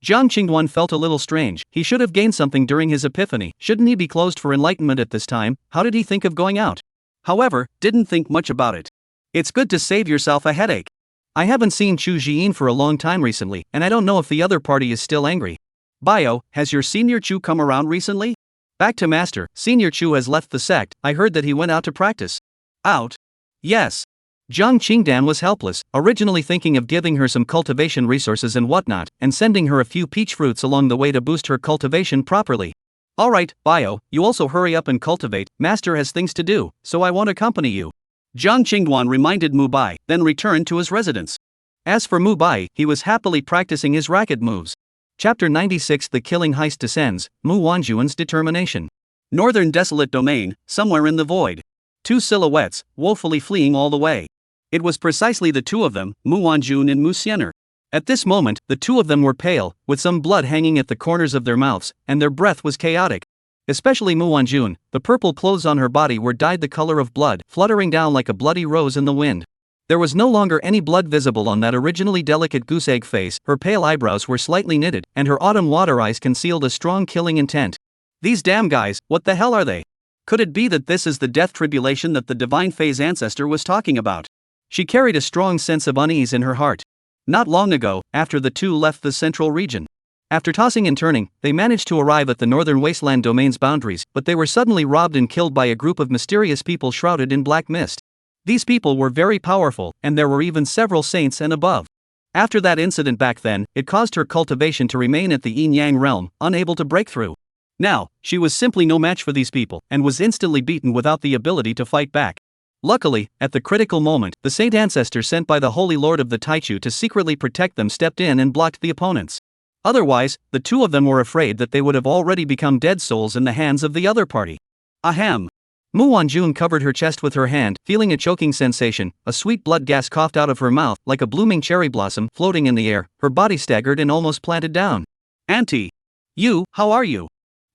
Jiang Qingduan felt a little strange. He should have gained something during his epiphany. Shouldn't he be closed for enlightenment at this time? How did he think of going out? However, didn't think much about it. It's good to save yourself a headache. I haven't seen Chu Jiyin for a long time recently, and I don't know if the other party is still angry. Bio, has your senior Chu come around recently? Back to master, senior Chu has left the sect. I heard that he went out to practice. Out? Yes. Jiang Qingdan was helpless, originally thinking of giving her some cultivation resources and whatnot, and sending her a few peach fruits along the way to boost her cultivation properly. Alright, Bio, you also hurry up and cultivate, master has things to do, so I won't accompany you. Jiang Qingduan reminded Mu Bai, then returned to his residence. As for Mu Bai, he was happily practicing his racket moves. Chapter 96 The Killing Heist descends, Mu Wanjuan's determination. Northern desolate domain, somewhere in the void. Two silhouettes, woefully fleeing all the way. It was precisely the two of them, Mu Wanjun and Mu Xianer. At this moment, the two of them were pale, with some blood hanging at the corners of their mouths, and their breath was chaotic. Especially Mu Wanjun, the purple clothes on her body were dyed the color of blood, fluttering down like a bloody rose in the wind. There was no longer any blood visible on that originally delicate goose-egg face. Her pale eyebrows were slightly knitted, and her autumn water eyes concealed a strong killing intent. These damn guys, what the hell are they? Could it be that this is the death tribulation that the divine phase ancestor was talking about? She carried a strong sense of unease in her heart. Not long ago, after the two left the central region. After tossing and turning, they managed to arrive at the northern wasteland domain's boundaries, but they were suddenly robbed and killed by a group of mysterious people shrouded in black mist. These people were very powerful, and there were even several saints and above. After that incident back then, it caused her cultivation to remain at the yin-yang realm, unable to break through. Now, she was simply no match for these people, and was instantly beaten without the ability to fight back. Luckily, at the critical moment, the saint ancestor sent by the Holy Lord of the Taichu to secretly protect them stepped in and blocked the opponents. Otherwise, the two of them were afraid that they would have already become dead souls in the hands of the other party. Ahem. Mu Wanjun covered her chest with her hand, feeling a choking sensation. A sweet blood gas coughed out of her mouth, like a blooming cherry blossom floating in the air. Her body staggered and almost planted down. Auntie! You, how are you?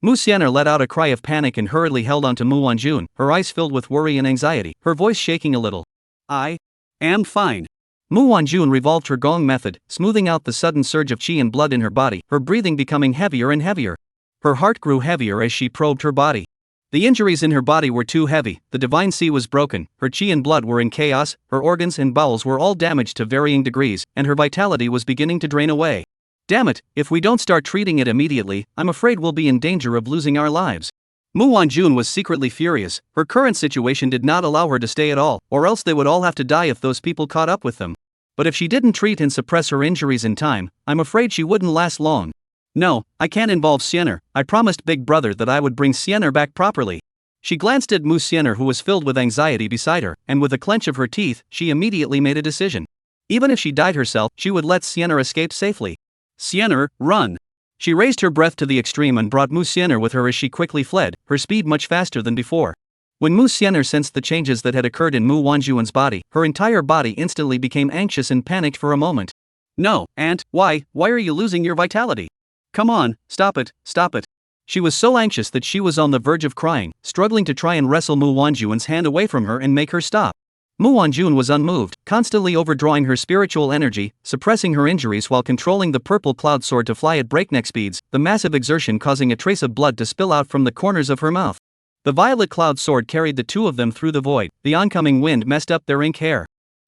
Mu Xianer let out a cry of panic and hurriedly held onto Mu Wanjun, her eyes filled with worry and anxiety, her voice shaking a little. I am fine. Mu Wanjun revolved her gong method, smoothing out the sudden surge of qi and blood in her body, her breathing becoming heavier and heavier. Her heart grew heavier as she probed her body. The injuries in her body were too heavy, the divine sea was broken, her qi and blood were in chaos, her organs and bowels were all damaged to varying degrees, and her vitality was beginning to drain away. Damn it, if we don't start treating it immediately, I'm afraid we'll be in danger of losing our lives. Mu Wanjun was secretly furious. Her current situation did not allow her to stay at all, or else they would all have to die if those people caught up with them. But if she didn't treat and suppress her injuries in time, I'm afraid she wouldn't last long. No, I can't involve Xianer. I promised Big Brother that I would bring Xianer back properly. She glanced at Mu Xianer, who was filled with anxiety beside her, and with a clench of her teeth, she immediately made a decision. Even if she died herself, she would let Sienna escape safely. Sienna, run! She raised her breath to the extreme and brought Mu Sienna with her as she quickly fled, her speed much faster than before. When Mu Sienna sensed the changes that had occurred in Mu Wanjuan's body, her entire body instantly became anxious and panicked for a moment. No, Aunt, why are you losing your vitality? Come on, stop it, stop it. She was so anxious that she was on the verge of crying, struggling to try and wrestle Mu Wanjuan's hand away from her and make her stop. Mu Wanjun was unmoved, constantly overdrawing her spiritual energy, suppressing her injuries while controlling the purple cloud sword to fly at breakneck speeds, the massive exertion causing a trace of blood to spill out from the corners of her mouth. The violet cloud sword carried the two of them through the void, the oncoming wind messed up their ink hair.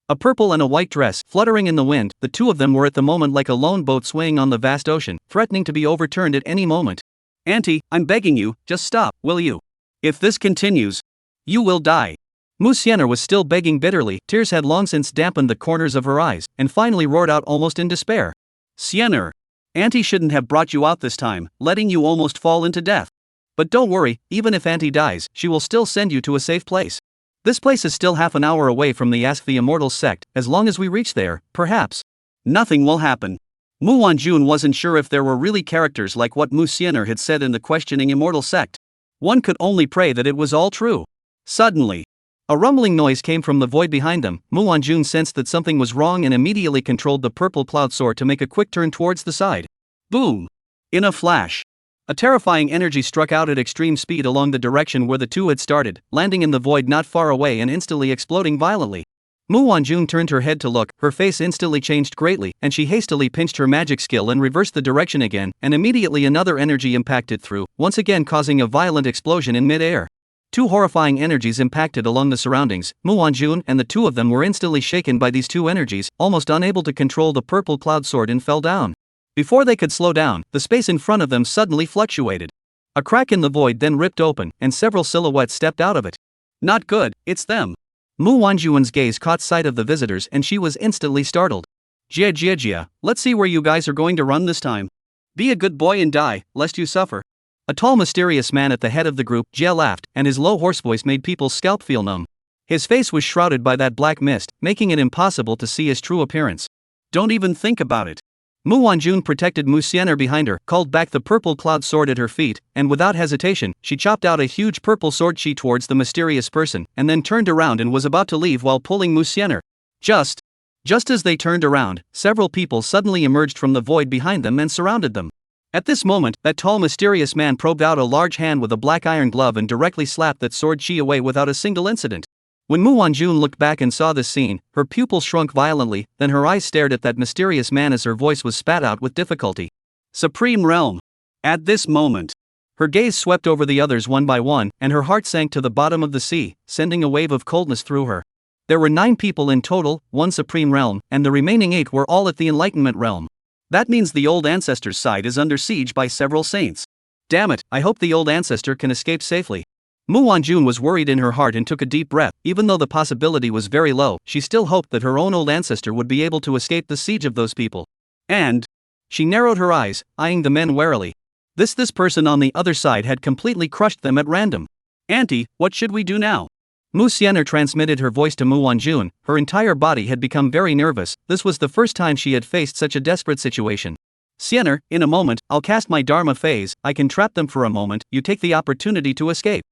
A purple and a white dress fluttering in the wind, the two of them were at the moment like a lone boat swaying on the vast ocean, threatening to be overturned at any moment. Auntie, I'm begging you, just stop, will you? If this continues, you will die. Mu Sienna was still begging bitterly, tears had long since dampened the corners of her eyes, and finally roared out almost in despair. Sienna! Auntie shouldn't have brought you out this time, letting you almost fall into death. But don't worry, even if Auntie dies, she will still send you to a safe place. This place is still half an hour away from the Ask the Immortal sect, as long as we reach there, perhaps nothing will happen. Mu Wanjun wasn't sure if there were really characters like what Mu Sienna had said in the questioning Immortal sect. One could only pray that it was all true. Suddenly, a rumbling noise came from the void behind them. Mu Wanjun sensed that something was wrong and immediately controlled the purple cloud sword to make a quick turn towards the side. Boom! In a flash, a terrifying energy struck out at extreme speed along the direction where the two had started, landing in the void not far away and instantly exploding violently. Mu Wanjun turned her head to look, her face instantly changed greatly, and she hastily pinched her magic skill and reversed the direction again, and immediately another energy impacted through, once again causing a violent explosion in mid-air. Two horrifying energies impacted along the surroundings. Mu Wanjun and the two of them were instantly shaken by these two energies, almost unable to control the purple cloud sword, and fell down. Before they could slow down, the space in front of them suddenly fluctuated. A crack in the void then ripped open, and several silhouettes stepped out of it. Not good, it's them. Mu Wanjuan's gaze caught sight of the visitors and she was instantly startled. Jia, let's see where you guys are going to run this time. Be a good boy and die, lest you suffer. A tall mysterious man at the head of the group, Jia laughed, and his low hoarse voice made people's scalp feel numb. His face was shrouded by that black mist, making it impossible to see his true appearance. Don't even think about it. Mu Wanjun protected Mu Sienna behind her, called back the purple cloud sword at her feet, and without hesitation, she chopped out a huge purple sword chi towards the mysterious person, and then turned around and was about to leave while pulling Mu Sienna. Just as they turned around, several people suddenly emerged from the void behind them and surrounded them. At this moment, that tall mysterious man probed out a large hand with a black iron glove and directly slapped that sword chi away without a single incident. When Mu Wanjun looked back and saw this scene, her pupils shrunk violently, then her eyes stared at that mysterious man as her voice was spat out with difficulty. Supreme Realm! At this moment, her gaze swept over the others one by one, and her heart sank to the bottom of the sea, sending a wave of coldness through her. There were 9 people in total, 1 Supreme Realm, and the remaining 8 were all at the Enlightenment Realm. That means the old ancestor's side is under siege by several saints. Damn it, I hope the old ancestor can escape safely. Mu Wanjun was worried in her heart and took a deep breath. Even though the possibility was very low, she still hoped that her own old ancestor would be able to escape the siege of those people. And she narrowed her eyes, eyeing the men warily. This person on the other side had completely crushed them at random. Auntie, what should we do now? Mu Sienna transmitted her voice to Mu Wanjun. Her entire body had become very nervous. This was the first time she had faced such a desperate situation. Sienna, in a moment, I'll cast my Dharma phase. I can trap them for a moment, you take the opportunity to escape.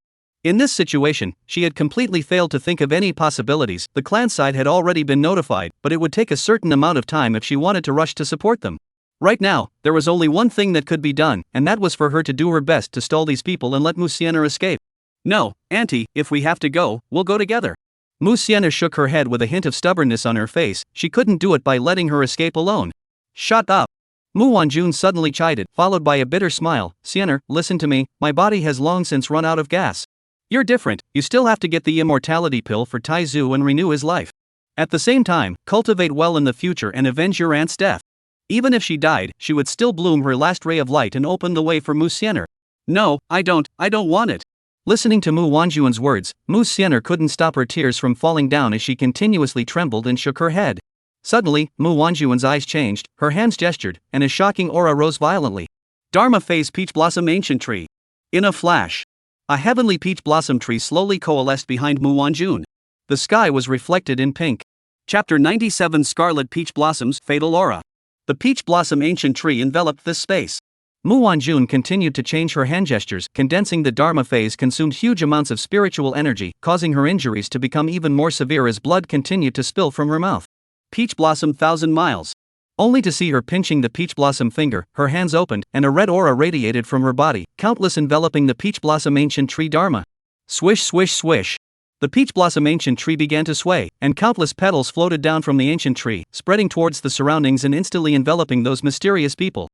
In this situation, she had completely failed to think of any possibilities. The clan side had already been notified, but it would take a certain amount of time if she wanted to rush to support them. Right now, there was only one thing that could be done, and that was for her to do her best to stall these people and let Mu Sienna escape. No, Auntie, if we have to go, we'll go together. Mu Sienna shook her head with a hint of stubbornness on her face. She couldn't do it by letting her escape alone. Shut up! Mu Wanjun suddenly chided, followed by a bitter smile. Sienna, listen to me, my body has long since run out of gas. You're different, you still have to get the immortality pill for Tai Zu and renew his life. At the same time, cultivate well in the future and avenge your aunt's death. Even if she died, she would still bloom her last ray of light and open the way for Mu Sienna. No, I don't want it. Listening to Mu Wanjun's words, Mu Sienna couldn't stop her tears from falling down as she continuously trembled and shook her head. Suddenly, Mu Wanjun's eyes changed, her hands gestured, and a shocking aura rose violently. Dharma phase peach blossom ancient tree. In a flash, a heavenly peach blossom tree slowly coalesced behind Mu Wanjun. The sky was reflected in pink. Chapter 97 Scarlet Peach Blossoms Fatal Aura. The peach blossom ancient tree enveloped this space. Mu Wanjun continued to change her hand gestures, condensing the Dharma phase consumed huge amounts of spiritual energy, causing her injuries to become even more severe as blood continued to spill from her mouth. Peach Blossom 1,000 miles. Only to see her pinching the peach blossom finger, her hands opened, and a red aura radiated from her body, countless enveloping the peach blossom ancient tree Dharma. Swish swish swish. The peach blossom ancient tree began to sway, and countless petals floated down from the ancient tree, spreading towards the surroundings and instantly enveloping those mysterious people.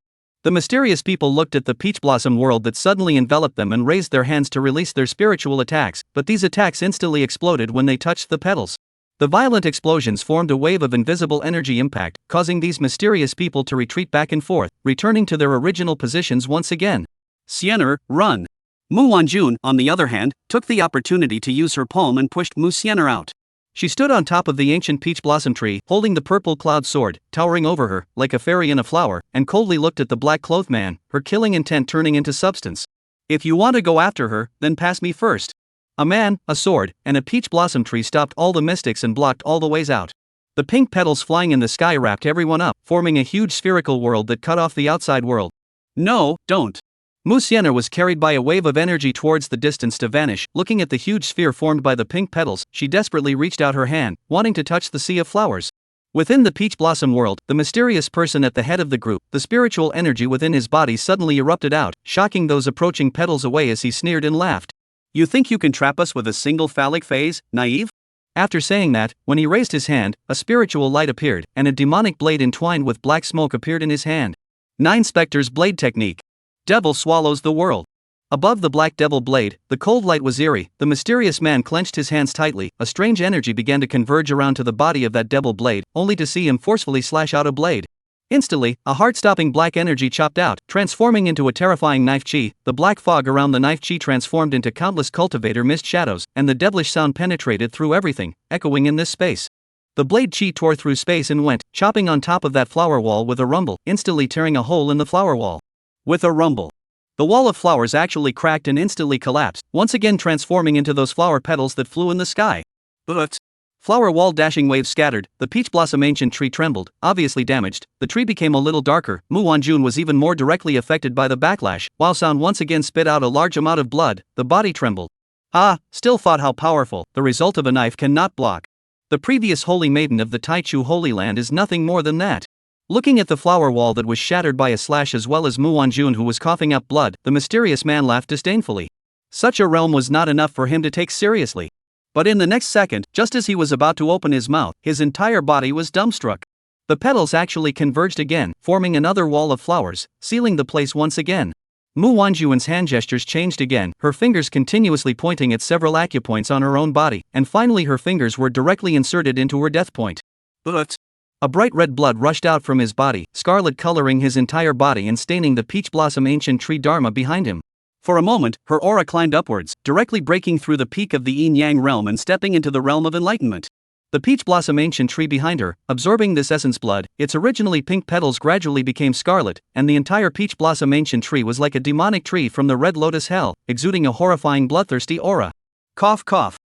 The mysterious people looked at the peach blossom world that suddenly enveloped them and raised their hands to release their spiritual attacks, but these attacks instantly exploded when they touched the petals. The violent explosions formed a wave of invisible energy impact, causing these mysterious people to retreat back and forth, returning to their original positions once again. Siener, run! Mu Wanjun, on the other hand, took the opportunity to use her palm and pushed Mu Siener out. She stood on top of the ancient peach blossom tree, holding the purple cloud sword, towering over her, like a fairy in a flower, and coldly looked at the black-clothed man, her killing intent turning into substance. If you want to go after her, then pass me first. A man, a sword, and a peach blossom tree stopped all the mystics and blocked all the ways out. The pink petals flying in the sky wrapped everyone up, forming a huge spherical world that cut off the outside world. No, don't. Mu Siener was carried by a wave of energy towards the distance to vanish. Looking at the huge sphere formed by the pink petals, she desperately reached out her hand, wanting to touch the sea of flowers. Within the peach blossom world, the mysterious person at the head of the group, the spiritual energy within his body suddenly erupted out, shocking those approaching petals away as he sneered and laughed. You think you can trap us with a single phallic phase, naive? After saying that, when he raised his hand, a spiritual light appeared, and a demonic blade entwined with black smoke appeared in his hand. 9 Spectre's Blade Technique. Devil swallows the world. Above the black devil blade, the cold light was eerie. The mysterious man clenched his hands tightly. A strange energy began to converge around to the body of that devil blade, only to see him forcefully slash out a blade. Instantly, a heart-stopping black energy chopped out, transforming into a terrifying knife chi. The black fog around the knife chi transformed into countless cultivator mist shadows, and the devilish sound penetrated through everything, echoing in this space. The blade chi tore through space and went, chopping on top of that flower wall with a rumble, instantly tearing a hole in the flower wall. With a rumble, the wall of flowers actually cracked and instantly collapsed, once again transforming into those flower petals that flew in the sky. But flower wall dashing waves scattered, the peach blossom ancient tree trembled, obviously damaged. The tree became a little darker. Mu Wanjun was even more directly affected by the backlash. While Sound once again spit out a large amount of blood, the body trembled. Ah, still fought how powerful, the result of a knife cannot block. The previous holy maiden of the Taichu Holy Land is nothing more than that. Looking at the flower wall that was shattered by a slash as well as Mu Wanjun who was coughing up blood, the mysterious man laughed disdainfully. Such a realm was not enough for him to take seriously. But in the next second, just as he was about to open his mouth, his entire body was dumbstruck. The petals actually converged again, forming another wall of flowers, sealing the place once again. Mu Wanjun's hand gestures changed again, her fingers continuously pointing at several acupoints on her own body, and finally her fingers were directly inserted into her death point. But a bright red blood rushed out from his body, scarlet coloring his entire body and staining the peach blossom ancient tree Dharma behind him. For a moment, her aura climbed upwards, directly breaking through the peak of the yin-yang realm and stepping into the realm of enlightenment. The peach blossom ancient tree behind her, absorbing this essence blood, its originally pink petals gradually became scarlet, and the entire peach blossom ancient tree was like a demonic tree from the red lotus hell, exuding a horrifying bloodthirsty aura. Cough cough.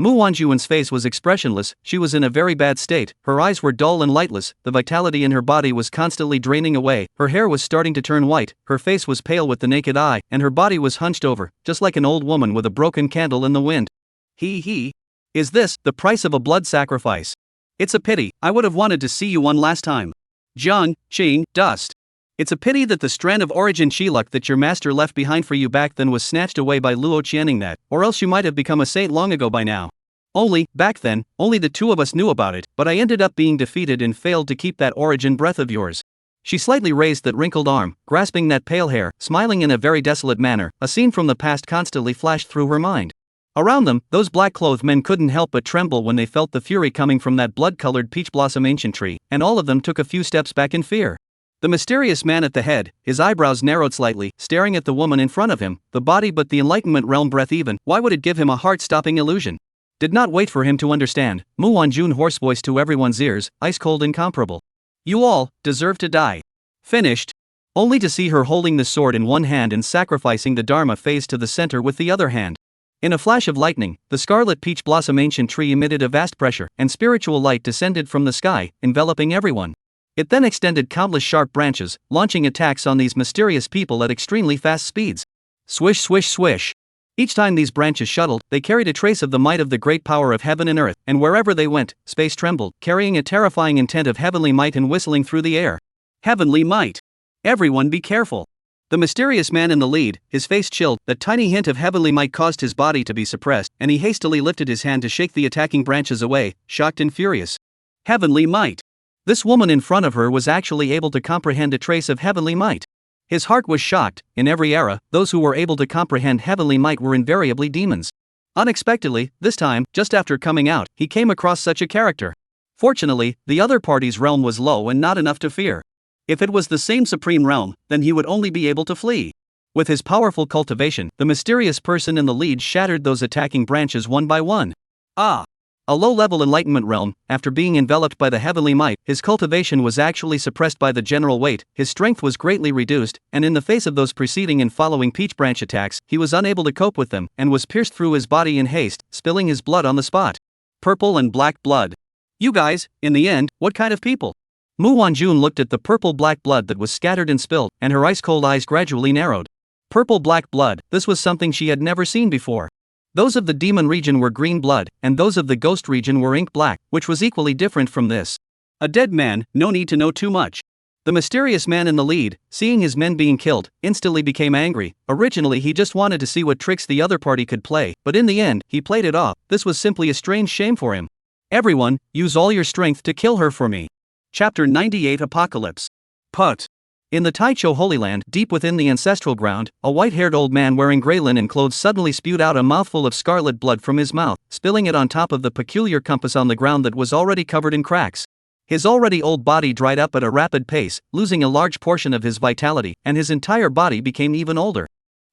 Mu Wanjun's face was expressionless. She was in a very bad state. Her eyes were dull and lightless, the vitality in her body was constantly draining away, her hair was starting to turn white, her face was pale with the naked eye, and her body was hunched over, just like an old woman with a broken candle in the wind. Is this the price of a blood sacrifice? It's a pity, I would have wanted to see you one last time. Jiang, Qing, dust. It's a pity that the strand of origin Shiluk that your master left behind for you back then was snatched away by Luo Qianingnat, or else you might have become a saint long ago by now. Back then, only the two of us knew about it, but I ended up being defeated and failed to keep that origin breath of yours. She slightly raised that wrinkled arm, grasping that pale hair, smiling in a very desolate manner. A scene from the past constantly flashed through her mind. Around them, those black-clothed men couldn't help but tremble when they felt the fury coming from that blood-colored peach blossom ancient tree, and all of them took a few steps back in fear. The mysterious man at the head, his eyebrows narrowed slightly, staring at the woman in front of him, the body but the enlightenment realm breath even, why would it give him a heart-stopping illusion? Did not wait for him to understand. Mu Wanjun hoarse voice to everyone's ears, ice-cold incomparable. You all deserve to die. Finished. Only to see her holding the sword in one hand and sacrificing the Dharma phase to the center with the other hand. In a flash of lightning, the scarlet peach blossom ancient tree emitted a vast pressure, and spiritual light descended from the sky, enveloping everyone. It then extended countless sharp branches, launching attacks on these mysterious people at extremely fast speeds. Swish, swish, swish. Each time these branches shuttled, they carried a trace of the might of the great power of heaven and earth, and wherever they went, space trembled, carrying a terrifying intent of heavenly might and whistling through the air. Heavenly might. Everyone be careful. The mysterious man in the lead, his face chilled, that tiny hint of heavenly might caused his body to be suppressed, and he hastily lifted his hand to shake the attacking branches away, shocked and furious. Heavenly might. This woman in front of her was actually able to comprehend a trace of heavenly might. His heart was shocked. In every era, those who were able to comprehend heavenly might were invariably demons. Unexpectedly, this time, just after coming out, he came across such a character. Fortunately, the other party's realm was low and not enough to fear. If it was the same supreme realm, then he would only be able to flee. With his powerful cultivation, the mysterious person in the lead shattered those attacking branches one by one. A low-level enlightenment realm. After being enveloped by the heavenly might, his cultivation was actually suppressed by the general weight, his strength was greatly reduced, and in the face of those preceding and following peach branch attacks, he was unable to cope with them, and was pierced through his body in haste, spilling his blood on the spot. Purple and black blood. You guys, in the end, what kind of people? Mu Wanjun looked at the purple-black blood that was scattered and spilled, and her ice-cold eyes gradually narrowed. Purple-black blood, this was something she had never seen before. Those of the demon region were green blood, and those of the ghost region were ink black, which was equally different from this. A dead man, no need to know too much. The mysterious man in the lead, seeing his men being killed, instantly became angry. Originally he just wanted to see what tricks the other party could play, but in the end, he played it off. This was simply a strange shame for him. Everyone, use all your strength to kill her for me. Chapter 98 Apocalypse. Put. In the Taicho Holy Land, deep within the ancestral ground, a white-haired old man wearing grey linen clothes suddenly spewed out a mouthful of scarlet blood from his mouth, spilling it on top of the peculiar compass on the ground that was already covered in cracks. His already old body dried up at a rapid pace, losing a large portion of his vitality, and his entire body became even older.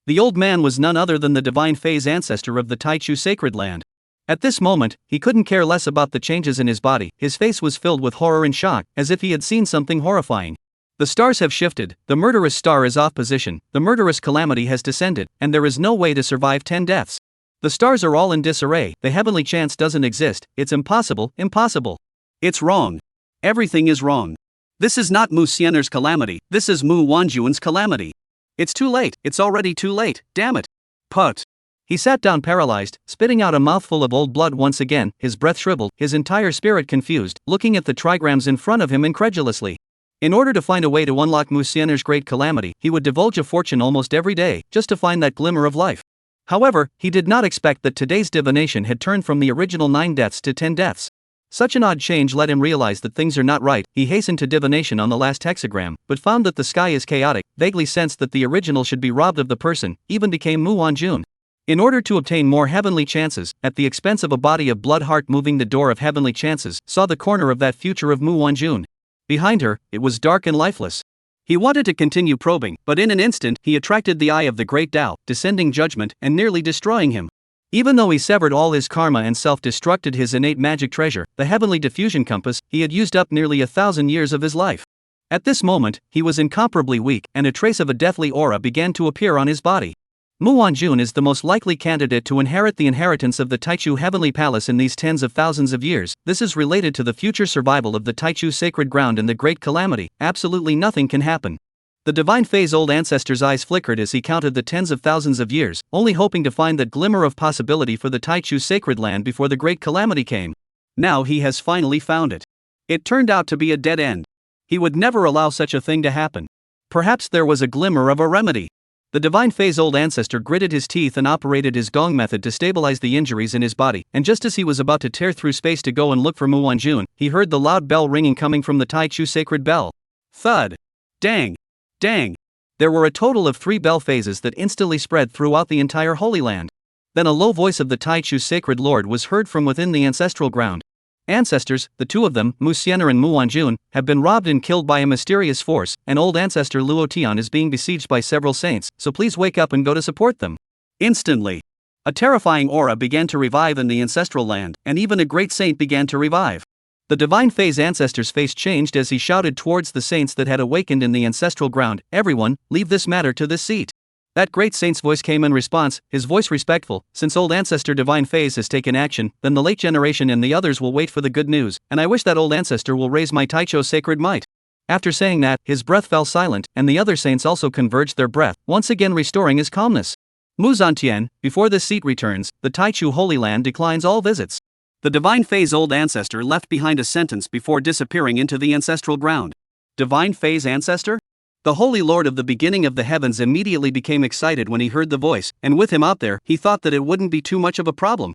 The old man was none other than the divine phase ancestor of the Taichu sacred land. At this moment, he couldn't care less about the changes in his body. His face was filled with horror and shock, as if he had seen something horrifying. The stars have shifted, the murderous star is off position, the murderous calamity has descended, and there is no way to survive 10 deaths. The stars are all in disarray, the heavenly chance doesn't exist, it's impossible, impossible. It's wrong. Everything is wrong. This is not Mu Xiener's calamity, this is Mu Wanjun's calamity. It's too late, it's already too late, damn it. Put. He sat down paralyzed, spitting out a mouthful of old blood once again, his breath shriveled, his entire spirit confused, looking at the trigrams in front of him incredulously. In order to find a way to unlock Mu Xiener's great calamity, he would divulge a fortune almost every day, just to find that glimmer of life. However, he did not expect that today's divination had turned from the original 9 deaths to 10 deaths. Such an odd change let him realize that things are not right. He hastened to divination on the last hexagram, but found that the sky is chaotic, vaguely sensed that the original should be robbed of the person, even became Mu Wanjun. In order to obtain more heavenly chances, at the expense of a body of blood heart moving the door of heavenly chances, saw the corner of that future of Mu Wanjun. Behind her, it was dark and lifeless. He wanted to continue probing, but in an instant, he attracted the eye of the great Tao, descending judgment, and nearly destroying him. Even though he severed all his karma and self-destructed his innate magic treasure, the heavenly diffusion compass, he had used up nearly 1,000 years of his life. At this moment, he was incomparably weak, and a trace of a deathly aura began to appear on his body. Mu Wanjun is the most likely candidate to inherit the inheritance of the Taichu Heavenly Palace in these tens of thousands of years. This is related to the future survival of the Taichu sacred ground in the Great Calamity. Absolutely nothing can happen. The divine phase old ancestor's eyes flickered as he counted the tens of thousands of years, only hoping to find that glimmer of possibility for the Taichu sacred land before the Great Calamity came. Now he has finally found it. It turned out to be a dead end. He would never allow such a thing to happen. Perhaps there was a glimmer of a remedy. The divine phase old ancestor gritted his teeth and operated his gong method to stabilize the injuries in his body, and just as he was about to tear through space to go and look for Mu Wanjun, he heard the loud bell ringing coming from the Taichu sacred bell. Thud. Dang. Dang. There were a total of 3 bell phases that instantly spread throughout the entire Holy Land. Then a low voice of the Taichu sacred lord was heard from within the ancestral ground. Ancestors, the 2 of them, Mu Xiener and Mu Wanjun, have been robbed and killed by a mysterious force, and old ancestor Luo Tian is being besieged by several saints, so please wake up and go to support them. Instantly. A terrifying aura began to revive in the ancestral land, and even a great saint began to revive. The divine phase ancestor's face changed as he shouted towards the saints that had awakened in the ancestral ground, "Everyone, leave this matter to this seat. That great saint's voice came in response, his voice respectful. Since old ancestor divine phase has taken action, then the late generation and the others will wait for the good news, and I wish that old ancestor will raise my Taicho sacred might. After saying that, his breath fell silent, and the other saints also converged their breath, once again restoring his calmness. Muzantian, before this seat returns, the Taichu Holy Land declines all visits. The divine phase old ancestor left behind a sentence before disappearing into the ancestral ground. Divine phase ancestor? The Holy Lord of the beginning of the heavens immediately became excited when he heard the voice, and with him out there, he thought that it wouldn't be too much of a problem.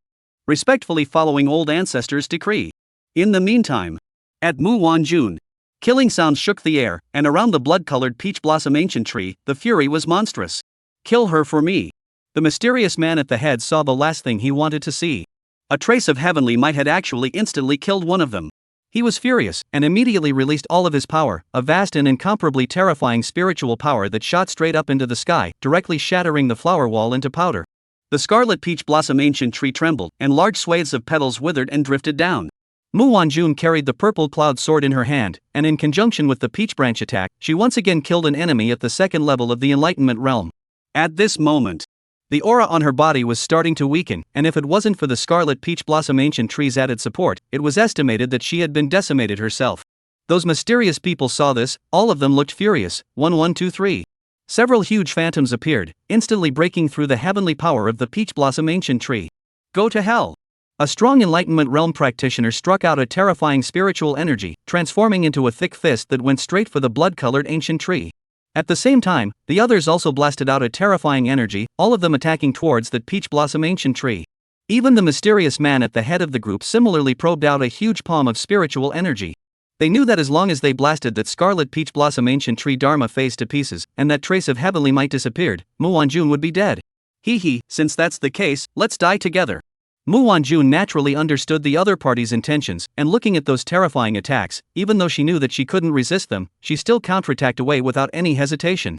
Respectfully following old ancestor's decree. In the meantime, at Muwanjun, killing sounds shook the air, and around the blood-colored peach blossom ancient tree, the fury was monstrous. Kill her for me. The mysterious man at the head saw the last thing he wanted to see. A trace of heavenly might had actually instantly killed one of them. He was furious, and immediately released all of his power, a vast and incomparably terrifying spiritual power that shot straight up into the sky, directly shattering the flower wall into powder. The scarlet peach blossom ancient tree trembled, and large swathes of petals withered and drifted down. Muwanjun carried the purple cloud sword in her hand, and in conjunction with the peach branch attack, she once again killed an enemy at the second level of the Enlightenment realm. At this moment, the aura on her body was starting to weaken, and if it wasn't for the scarlet peach blossom ancient tree's added support, it was estimated that she had been decimated herself. Those mysterious people saw this, all of them looked furious. 1123. Several huge phantoms appeared, instantly breaking through the heavenly power of the peach blossom ancient tree. Go to hell! A strong Enlightenment realm practitioner struck out a terrifying spiritual energy, transforming into a thick fist that went straight for the blood-colored ancient tree. At the same time, the others also blasted out a terrifying energy, all of them attacking towards that peach blossom ancient tree. Even the mysterious man at the head of the group similarly probed out a huge palm of spiritual energy. They knew that as long as they blasted that scarlet peach blossom ancient tree Dharma phase to pieces, and that trace of heavenly might disappeared, Muwanjun would be dead. Since that's the case, let's die together. Muwanjun naturally understood the other party's intentions, and looking at those terrifying attacks, even though she knew that she couldn't resist them, she still counterattacked away without any hesitation.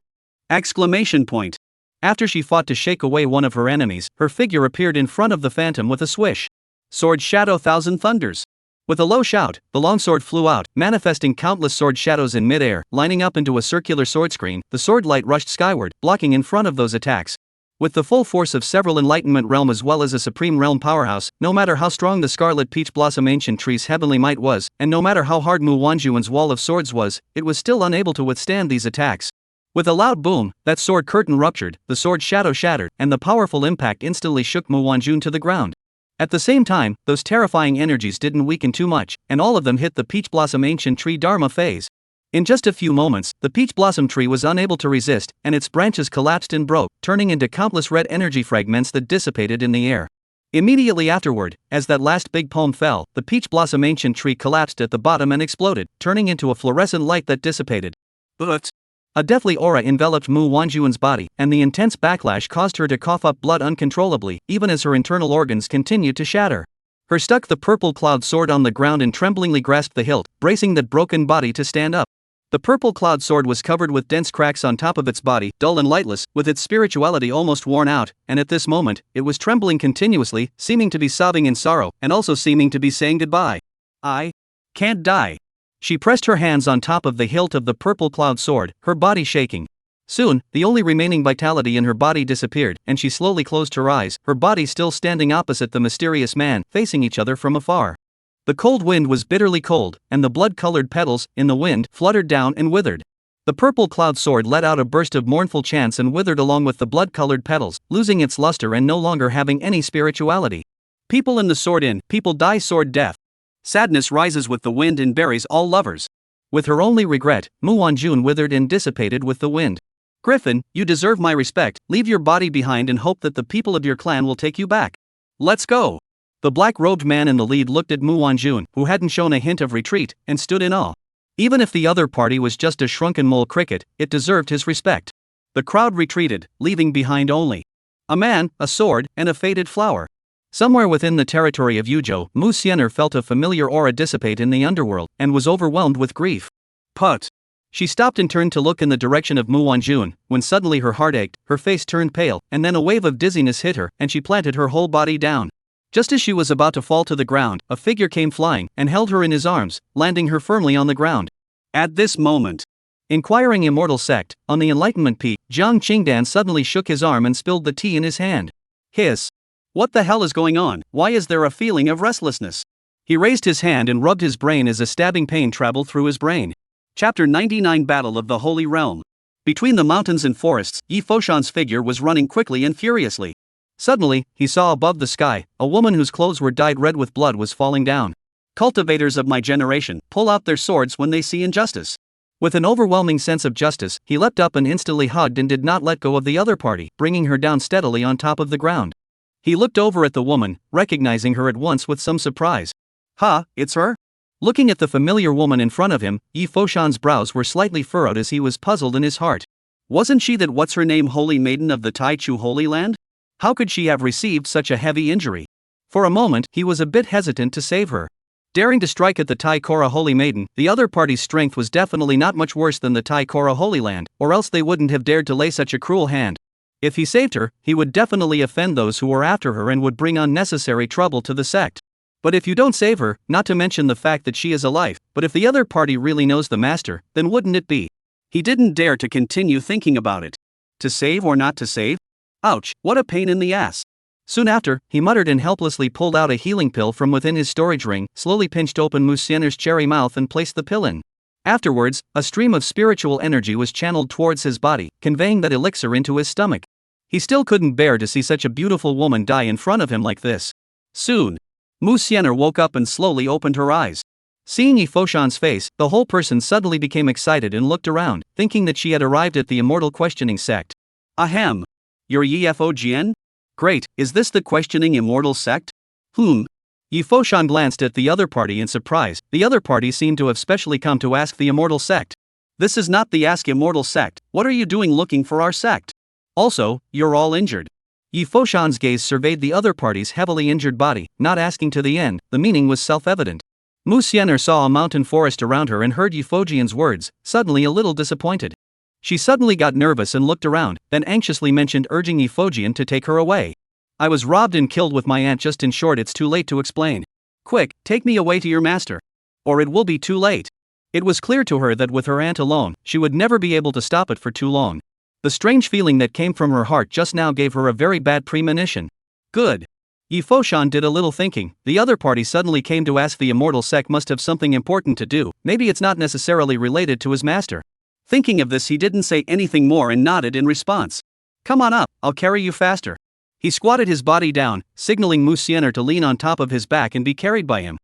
Exclamation point. After she fought to shake away one of her enemies, her figure appeared in front of the phantom with a swish. Sword shadow thousand thunders. With a low shout, the longsword flew out, manifesting countless sword shadows in midair, lining up into a circular sword screen. The sword light rushed skyward, blocking in front of those attacks. With the full force of several Enlightenment realm as well as a supreme realm powerhouse, no matter how strong the scarlet peach blossom ancient tree's heavenly might was, and no matter how hard Muwanjun's wall of swords was, it was still unable to withstand these attacks. With a loud boom, that sword curtain ruptured, the sword shadow shattered, and the powerful impact instantly shook Muwanjun to the ground. At the same time, those terrifying energies didn't weaken too much, and all of them hit the peach blossom ancient tree Dharma phase. In just a few moments, the peach blossom tree was unable to resist, and its branches collapsed and broke, turning into countless red energy fragments that dissipated in the air. Immediately afterward, as that last big palm fell, the peach blossom ancient tree collapsed at the bottom and exploded, turning into a fluorescent light that dissipated. But a deathly aura enveloped Muwanjun's body, and the intense backlash caused her to cough up blood uncontrollably, even as her internal organs continued to shatter. Her stuck the purple cloud sword on the ground and tremblingly grasped the hilt, bracing that broken body to stand up. The purple cloud sword was covered with dense cracks on top of its body, dull and lightless, with its spirituality almost worn out, and at this moment, it was trembling continuously, seeming to be sobbing in sorrow, and also seeming to be saying goodbye. I can't die. She pressed her hands on top of the hilt of the purple cloud sword, her body shaking. Soon, the only remaining vitality in her body disappeared, and she slowly closed her eyes, her body still standing opposite the mysterious man, facing each other from afar. The cold wind was bitterly cold, and the blood-colored petals, in the wind, fluttered down and withered. The purple cloud sword let out a burst of mournful chants and withered along with the blood-colored petals, losing its luster and no longer having any spirituality. People in the sword inn, people die sword death. Sadness rises with the wind and buries all lovers. With her only regret, Muwanjun withered and dissipated with the wind. Griffin, you deserve my respect, leave your body behind and hope that the people of your clan will take you back. Let's go. The black-robed man in the lead looked at Muwanjun, who hadn't shown a hint of retreat, and stood in awe. Even if the other party was just a shrunken mole cricket, it deserved his respect. The crowd retreated, leaving behind only a man, a sword, and a faded flower. Somewhere within the territory of Yuzhou, Mu Xian'er felt a familiar aura dissipate in the underworld, and was overwhelmed with grief. Put. She stopped and turned to look in the direction of Muwanjun, when suddenly her heart ached, her face turned pale, and then a wave of dizziness hit her, and she planted her whole body down. Just as she was about to fall to the ground, a figure came flying, and held her in his arms, landing her firmly on the ground. At this moment, inquiring Immortal sect, on the Enlightenment peak, Jiang Qingdan suddenly shook his arm and spilled the tea in his hand. Hiss. What the hell is going on? Why is there a feeling of restlessness? He raised his hand and rubbed his brain as a stabbing pain traveled through his brain. Chapter 99 Battle of the Holy Realm. Between the mountains and forests, Yi Foshan's figure was running quickly and furiously. Suddenly, he saw above the sky, a woman whose clothes were dyed red with blood was falling down. Cultivators of my generation, pull out their swords when they see injustice. With an overwhelming sense of justice, he leapt up and instantly hugged and did not let go of the other party, bringing her down steadily on top of the ground. He looked over at the woman, recognizing her at once with some surprise. It's her? Looking at the familiar woman in front of him, Yi Foshan's brows were slightly furrowed as he was puzzled in his heart. Wasn't she that what's-her-name holy maiden of the Taichu Holy Land? How could she have received such a heavy injury? For a moment, he was a bit hesitant to save her. Daring to strike at the Tai Kora Holy Maiden, the other party's strength was definitely not much worse than the Tai Kora Holy Land, or else they wouldn't have dared to lay such a cruel hand. If he saved her, he would definitely offend those who were after her and would bring unnecessary trouble to the sect. But if you don't save her, not to mention the fact that she is alive, but if the other party really knows the master, then wouldn't it be? He didn't dare to continue thinking about it. To save or not to save? Ouch, what a pain in the ass. Soon after, he muttered and helplessly pulled out a healing pill from within his storage ring, slowly pinched open Musiener's cherry mouth and placed the pill in. Afterwards, a stream of spiritual energy was channeled towards his body, conveying that elixir into his stomach. He still couldn't bear to see such a beautiful woman die in front of him like this. Soon, Musiener woke up and slowly opened her eyes. Seeing Yi Foshan's face, the whole person suddenly became excited and looked around, thinking that she had arrived at the Immortal questioning sect. Ahem. You're Yi Fo-jian? Great, is this the questioning Immortal sect? Yi Foshan glanced at the other party in surprise. The other party seemed to have specially come to ask the Immortal sect. This is not the Ask Immortal sect. What are you doing looking for our sect? Also, you're all injured. Yi Foshan's gaze surveyed the other party's heavily injured body, not asking to the end. The meaning was self-evident. Musiener saw a mountain forest around her and heard Yi Foshan's words, suddenly a little disappointed. She suddenly got nervous and looked around, then anxiously mentioned urging Yi Foshan to take her away. I was robbed and killed with my aunt. Just in short, it's too late to explain. Quick, take me away to your master. Or it will be too late. It was clear to her that with her aunt alone, she would never be able to stop it for too long. The strange feeling that came from her heart just now gave her a very bad premonition. Good. Yi Foshan did a little thinking. The other party suddenly came to ask the Immortal sect must have something important to do. Maybe it's not necessarily related to his master. Thinking of this, he didn't say anything more and nodded in response. Come on up, I'll carry you faster. He squatted his body down, signaling Musiener to lean on top of his back and be carried by him.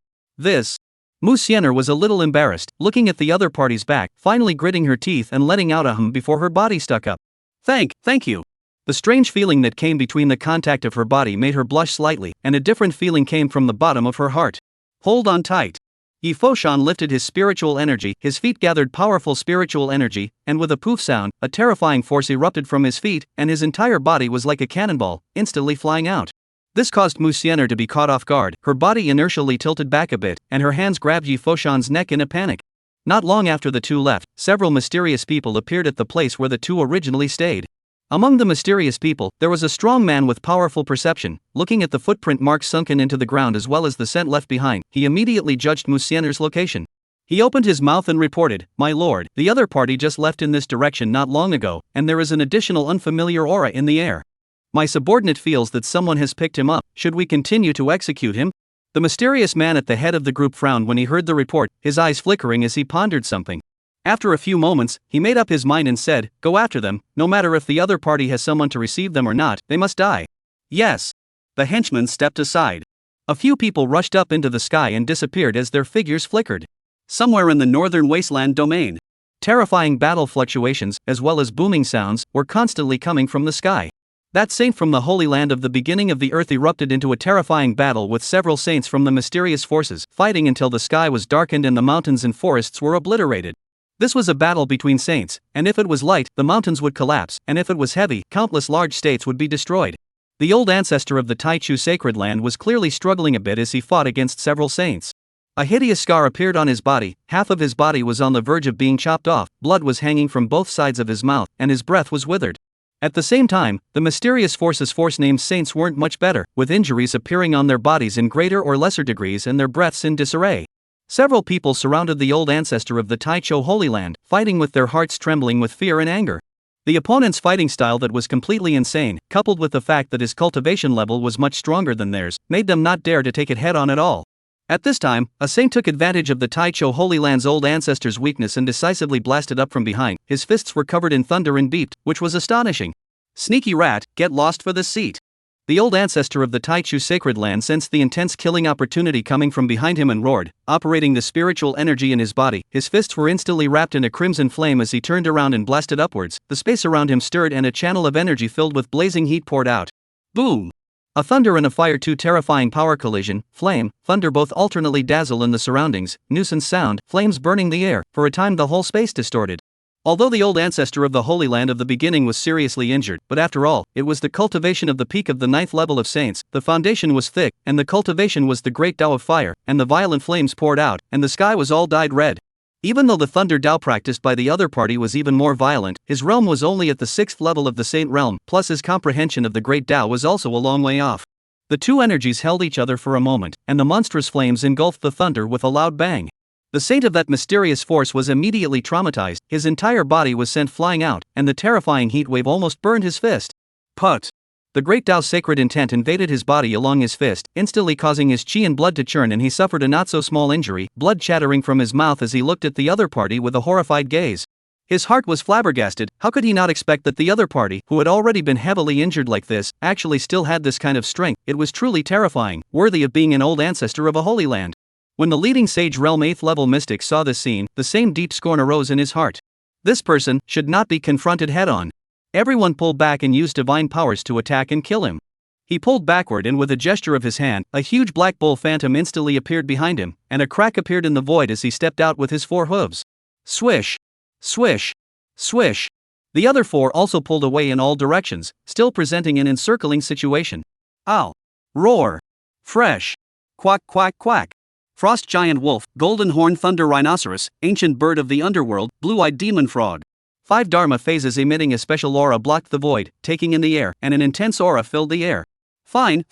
Musiener was a little embarrassed, looking at the other party's back, finally gritting her teeth and letting out a hum before her body stuck up. Thank you. The strange feeling that came between the contact of her body made her blush slightly, and a different feeling came from the bottom of her heart. Hold on tight. Yi Foshan lifted his spiritual energy, his feet gathered powerful spiritual energy, and with a poof sound, a terrifying force erupted from his feet, and his entire body was like a cannonball, instantly flying out. This caused Musiener to be caught off guard, her body inertially tilted back a bit, and her hands grabbed Yi Foshan's neck in a panic. Not long after the two left, several mysterious people appeared at the place where the two originally stayed. Among the mysterious people, there was a strong man with powerful perception. Looking at the footprint marks sunken into the ground as well as the scent left behind, he immediately judged Musiener's location. He opened his mouth and reported, "My lord, the other party just left in this direction not long ago, and there is an additional unfamiliar aura in the air. My subordinate feels that someone has picked him up. Should we continue to execute him?" The mysterious man at the head of the group frowned when he heard the report, his eyes flickering as he pondered something. After a few moments, he made up his mind and said, "Go after them, no matter if the other party has someone to receive them or not, they must die." Yes. The henchman stepped aside. A few people rushed up into the sky and disappeared as their figures flickered. Somewhere in the northern wasteland domain, terrifying battle fluctuations, as well as booming sounds, were constantly coming from the sky. That saint from the Holy Land of the beginning of the earth erupted into a terrifying battle with several saints from the mysterious forces, fighting until the sky was darkened and the mountains and forests were obliterated. This was a battle between saints, and if it was light, the mountains would collapse, and if it was heavy, countless large states would be destroyed. The old ancestor of the Taichu sacred land was clearly struggling a bit as he fought against several saints. A hideous scar appeared on his body, half of his body was on the verge of being chopped off, blood was hanging from both sides of his mouth, and his breath was withered. At the same time, the mysterious force named saints weren't much better, with injuries appearing on their bodies in greater or lesser degrees and their breaths in disarray. Several people surrounded the old ancestor of the Taichu Holy Land, fighting with their hearts trembling with fear and anger. The opponent's fighting style that was completely insane, coupled with the fact that his cultivation level was much stronger than theirs, made them not dare to take it head on at all. At this time, a saint took advantage of the Taicho Holy Land's old ancestor's weakness and decisively blasted up from behind. His fists were covered in thunder and beeped, which was astonishing. Sneaky rat, get lost for this seat. The old ancestor of the Taichu sacred land sensed the intense killing opportunity coming from behind him and roared, operating the spiritual energy in his body. His fists were instantly wrapped in a crimson flame as he turned around and blasted upwards. The space around him stirred and a channel of energy filled with blazing heat poured out. Boom! A thunder and a fire, two terrifying power collision. Flame, thunder both alternately dazzle in the surroundings, nuisance sound, flames burning the air. For a time the whole space distorted. Although the old ancestor of the Holy Land of the beginning was seriously injured, but after all, it was the cultivation of the peak of the 9th level of saints. The foundation was thick, and the cultivation was the great Tao of fire, and the violent flames poured out, and the sky was all dyed red. Even though the thunder Tao practiced by the other party was even more violent, his realm was only at the 6th level of the saint realm, plus his comprehension of the great Tao was also a long way off. The two energies held each other for a moment, and the monstrous flames engulfed the thunder with a loud bang. The saint of that mysterious force was immediately traumatized, his entire body was sent flying out, and the terrifying heat wave almost burned his fist. Put! The great Tao's sacred intent invaded his body along his fist, instantly causing his chi and blood to churn, and he suffered a not-so-small injury, blood chattering from his mouth as he looked at the other party with a horrified gaze. His heart was flabbergasted. How could he not expect that the other party, who had already been heavily injured like this, actually still had this kind of strength? It was truly terrifying, worthy of being an old ancestor of a holy land. When the leading sage realm 8th level mystic saw this scene, the same deep scorn arose in his heart. This person should not be confronted head-on. Everyone pulled back and used divine powers to attack and kill him. He pulled backward, and with a gesture of his hand, a huge black bull phantom instantly appeared behind him, and a crack appeared in the void as he stepped out with his 4 hooves. Swish! Swish! Swish! The other 4 also pulled away in all directions, still presenting an encircling situation. Ow! Roar! Fresh! Quack quack quack! Frost giant wolf, golden horn thunder rhinoceros, ancient bird of the underworld, blue-eyed demon frog. 5 dharma phases emitting a special aura blocked the void, taking in the air, and an intense aura filled the air. Fine,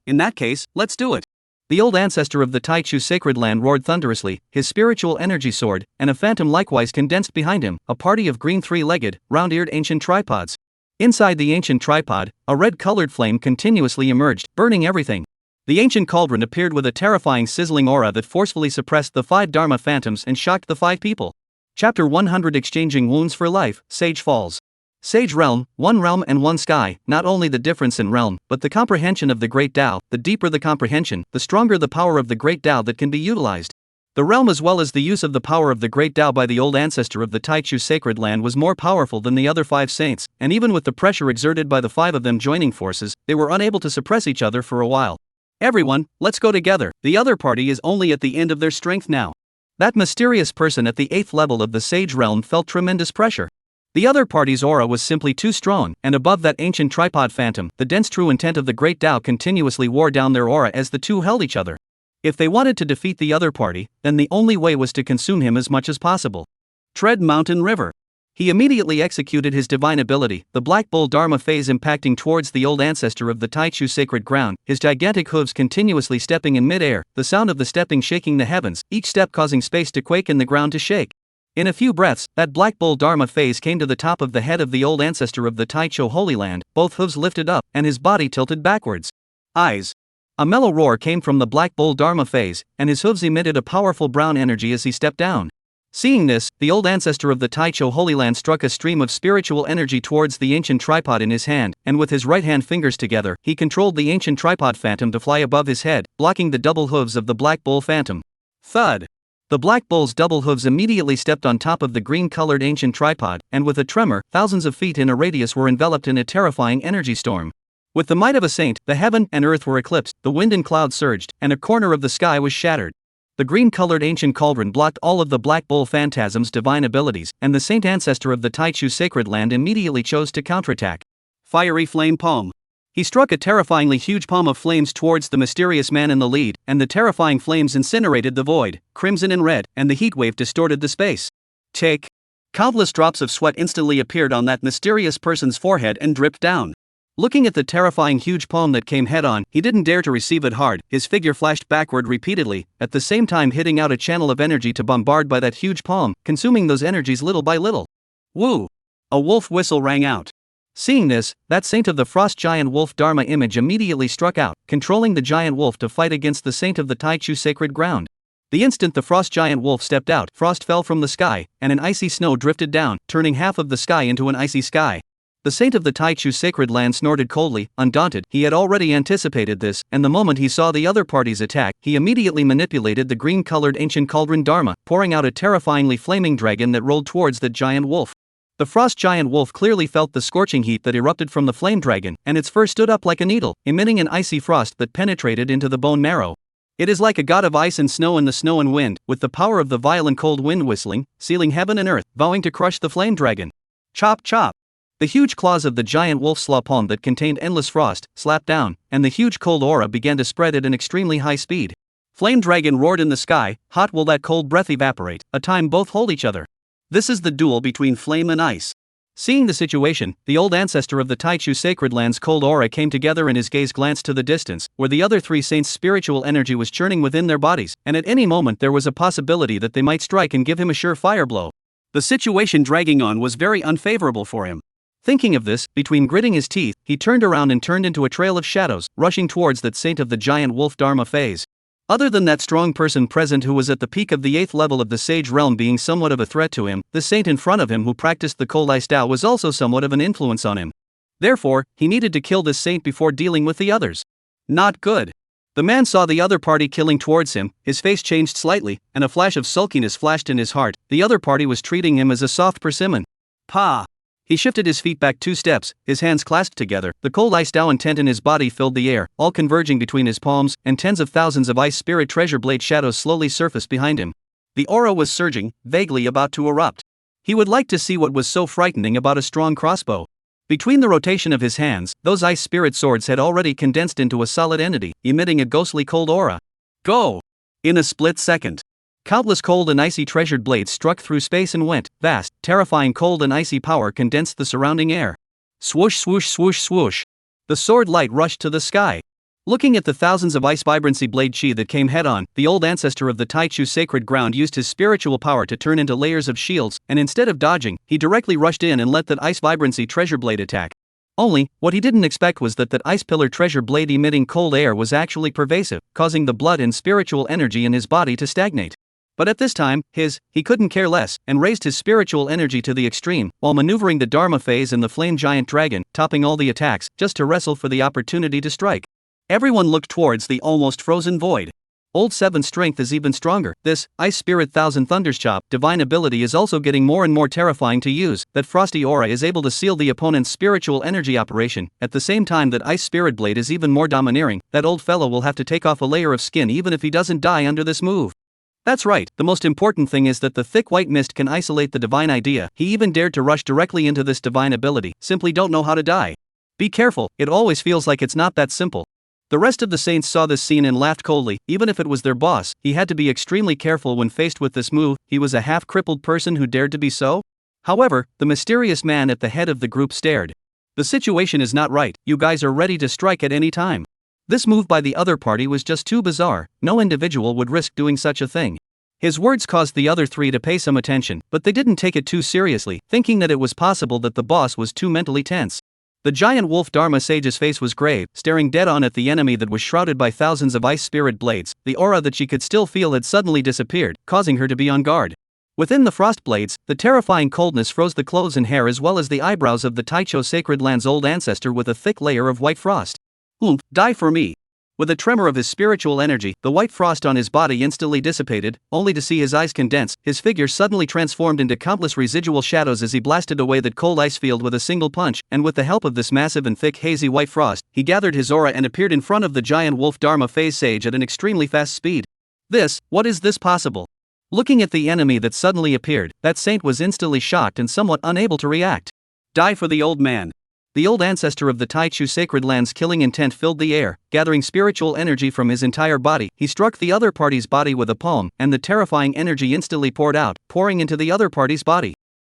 in that case, let's do it. The old ancestor of the Taichu sacred land roared thunderously, his spiritual energy soared, and a phantom likewise condensed behind him, a party of green 3-legged, round-eared ancient tripods. Inside the ancient tripod, a red-colored flame continuously emerged, burning everything. The ancient cauldron appeared with a terrifying sizzling aura that forcefully suppressed the 5 Dharma phantoms and shocked the 5 people. Chapter 100 Exchanging Wounds for Life, Sage Falls. Sage Realm, 1 realm and 1 sky. Not only the difference in realm, but the comprehension of the Great Tao. The deeper the comprehension, the stronger the power of the Great Tao that can be utilized. The realm as well as the use of the power of the Great Tao by the old ancestor of the Taichu sacred land was more powerful than the other 5 saints, and even with the pressure exerted by the 5 of them joining forces, they were unable to suppress each other for a while. Everyone, let's go together. The other party is only at the end of their strength now. That mysterious person at the 8th level of the Sage realm felt tremendous pressure. The other party's aura was simply too strong, and above that ancient tripod phantom, the dense true intent of the Great Tao continuously wore down their aura as the two held each other. If they wanted to defeat the other party, then the only way was to consume him as much as possible. Tread Mountain River. He immediately executed his divine ability, the Black Bull Dharma phase impacting towards the old ancestor of the Taichu sacred ground, his gigantic hooves continuously stepping in mid-air, the sound of the stepping shaking the heavens, each step causing space to quake and the ground to shake. In a few breaths, that Black Bull Dharma phase came to the top of the head of the old ancestor of the Taichu Holy Land, both hooves lifted up, and his body tilted backwards. Eyes. A mellow roar came from the Black Bull Dharma phase, and his hooves emitted a powerful brown energy as he stepped down. Seeing this, the old ancestor of the Taichu Holy Land struck a stream of spiritual energy towards the ancient tripod in his hand, and with his right hand fingers together, he controlled the ancient tripod phantom to fly above his head, blocking the double hooves of the Black Bull phantom. Thud! The Black Bull's double hooves immediately stepped on top of the green-colored ancient tripod, and with a tremor, thousands of feet in a radius were enveloped in a terrifying energy storm. With the might of a saint, the heaven and earth were eclipsed, the wind and clouds surged, and a corner of the sky was shattered. The green-colored ancient cauldron blocked all of the Black Bull Phantasm's divine abilities, and the saint ancestor of the Taichu sacred land immediately chose to counterattack. Fiery Flame Palm. He struck a terrifyingly huge palm of flames towards the mysterious man in the lead, and the terrifying flames incinerated the void, crimson and red, and the heat wave distorted the space. Take. Countless drops of sweat instantly appeared on that mysterious person's forehead and dripped down. Looking at the terrifying huge palm that came head-on, he didn't dare to receive it hard. His figure flashed backward repeatedly, at the same time hitting out a channel of energy to bombard by that huge palm, consuming those energies little by little. Woo! A wolf whistle rang out. Seeing this, that saint of the frost giant wolf Dharma image immediately struck out, controlling the giant wolf to fight against the saint of the Taichu sacred ground. The instant the frost giant wolf stepped out, frost fell from the sky, and an icy snow drifted down, turning half of the sky into an icy sky. The saint of the Taichu sacred land snorted coldly, undaunted. He had already anticipated this, and the moment he saw the other party's attack, he immediately manipulated the green-colored ancient cauldron Dharma, pouring out a terrifyingly flaming dragon that rolled towards the giant wolf. The frost giant wolf clearly felt the scorching heat that erupted from the flame dragon, and its fur stood up like a needle, emitting an icy frost that penetrated into the bone marrow. It is like a god of ice and snow in the snow and wind, with the power of the violent cold wind whistling, sealing heaven and earth, vowing to crush the flame dragon. Chop chop! The huge claws of the giant wolf slaw palm that contained endless frost slapped down, and the huge cold aura began to spread at an extremely high speed. Flame dragon roared in the sky, hot will that cold breath evaporate, a time both hold each other. This is the duel between flame and ice. Seeing the situation, the old ancestor of the Taichu sacred land's cold aura came together and his gaze glanced to the distance, where the other three saints' spiritual energy was churning within their bodies, and at any moment there was a possibility that they might strike and give him a sure fire blow. The situation dragging on was very unfavorable for him. Thinking of this, between gritting his teeth, he turned around and turned into a trail of shadows, rushing towards that saint of the giant wolf Dharma phase. Other than that strong person present who was at the peak of the 8th level of the sage realm being somewhat of a threat to him, the saint in front of him who practiced the cold ice Tao was also somewhat of an influence on him. Therefore, he needed to kill this saint before dealing with the others. Not good. The man saw the other party killing towards him, his face changed slightly, and a flash of sulkiness flashed in his heart. The other party was treating him as a soft persimmon. Pa! He shifted his feet back 2 steps, his hands clasped together, the cold ice Tao intent in his body filled the air, all converging between his palms, and tens of thousands of ice spirit treasure blade shadows slowly surfaced behind him. The aura was surging, vaguely about to erupt. He would like to see what was so frightening about a strong crossbow. Between the rotation of his hands, those ice spirit swords had already condensed into a solid entity, emitting a ghostly cold aura. Go! In a split second. Countless cold and icy treasured blades struck through space and went, vast, terrifying cold and icy power condensed the surrounding air. Swoosh swoosh swoosh swoosh. The sword light rushed to the sky. Looking at the thousands of ice vibrancy blade chi that came head-on, the old ancestor of the Taichu sacred ground used his spiritual power to turn into layers of shields, and instead of dodging, he directly rushed in and let that ice vibrancy treasure blade attack. Only, what he didn't expect was that ice pillar treasure blade emitting cold air was actually pervasive, causing the blood and spiritual energy in his body to stagnate. But at this time, he couldn't care less, and raised his spiritual energy to the extreme, while maneuvering the Dharma phase and the flame giant dragon, topping all the attacks, just to wrestle for the opportunity to strike. Everyone looked towards the almost frozen void. Old 7's strength is even stronger. This, Ice Spirit Thousand Thunders Chop, divine ability is also getting more and more terrifying to use. That frosty aura is able to seal the opponent's spiritual energy operation, at the same time that Ice Spirit Blade is even more domineering. That old fellow will have to take off a layer of skin even if he doesn't die under this move. That's right, the most important thing is that the thick white mist can isolate the divine idea. He even dared to rush directly into this divine ability, simply don't know how to die. Be careful, it always feels like it's not that simple. The rest of the saints saw this scene and laughed coldly. Even if it was their boss, he had to be extremely careful when faced with this move. He was a half-crippled person who dared to be so? However, the mysterious man at the head of the group stared. The situation is not right, you guys are ready to strike at any time. This move by the other party was just too bizarre, no individual would risk doing such a thing. His words caused the other three to pay some attention, but they didn't take it too seriously, thinking that it was possible that the boss was too mentally tense. The giant wolf Dharma sage's face was grave, staring dead on at the enemy that was shrouded by thousands of ice spirit blades. The aura that she could still feel had suddenly disappeared, causing her to be on guard. Within the frost blades, the terrifying coldness froze the clothes and hair as well as the eyebrows of the Taicho sacred land's old ancestor with a thick layer of white frost. Die for me. With a tremor of his spiritual energy, the white frost on his body instantly dissipated, only to see his eyes condense. His figure suddenly transformed into countless residual shadows as he blasted away that cold ice field with a single punch, and with the help of this massive and thick hazy white frost, he gathered his aura and appeared in front of the giant wolf Dharma phase sage at an extremely fast speed. What is this possible? Looking at the enemy that suddenly appeared, that saint was instantly shocked and somewhat unable to react. Die for the old man. The old ancestor of the Taichu sacred land's killing intent filled the air, gathering spiritual energy from his entire body. He struck the other party's body with a palm, and the terrifying energy instantly poured out, pouring into the other party's body.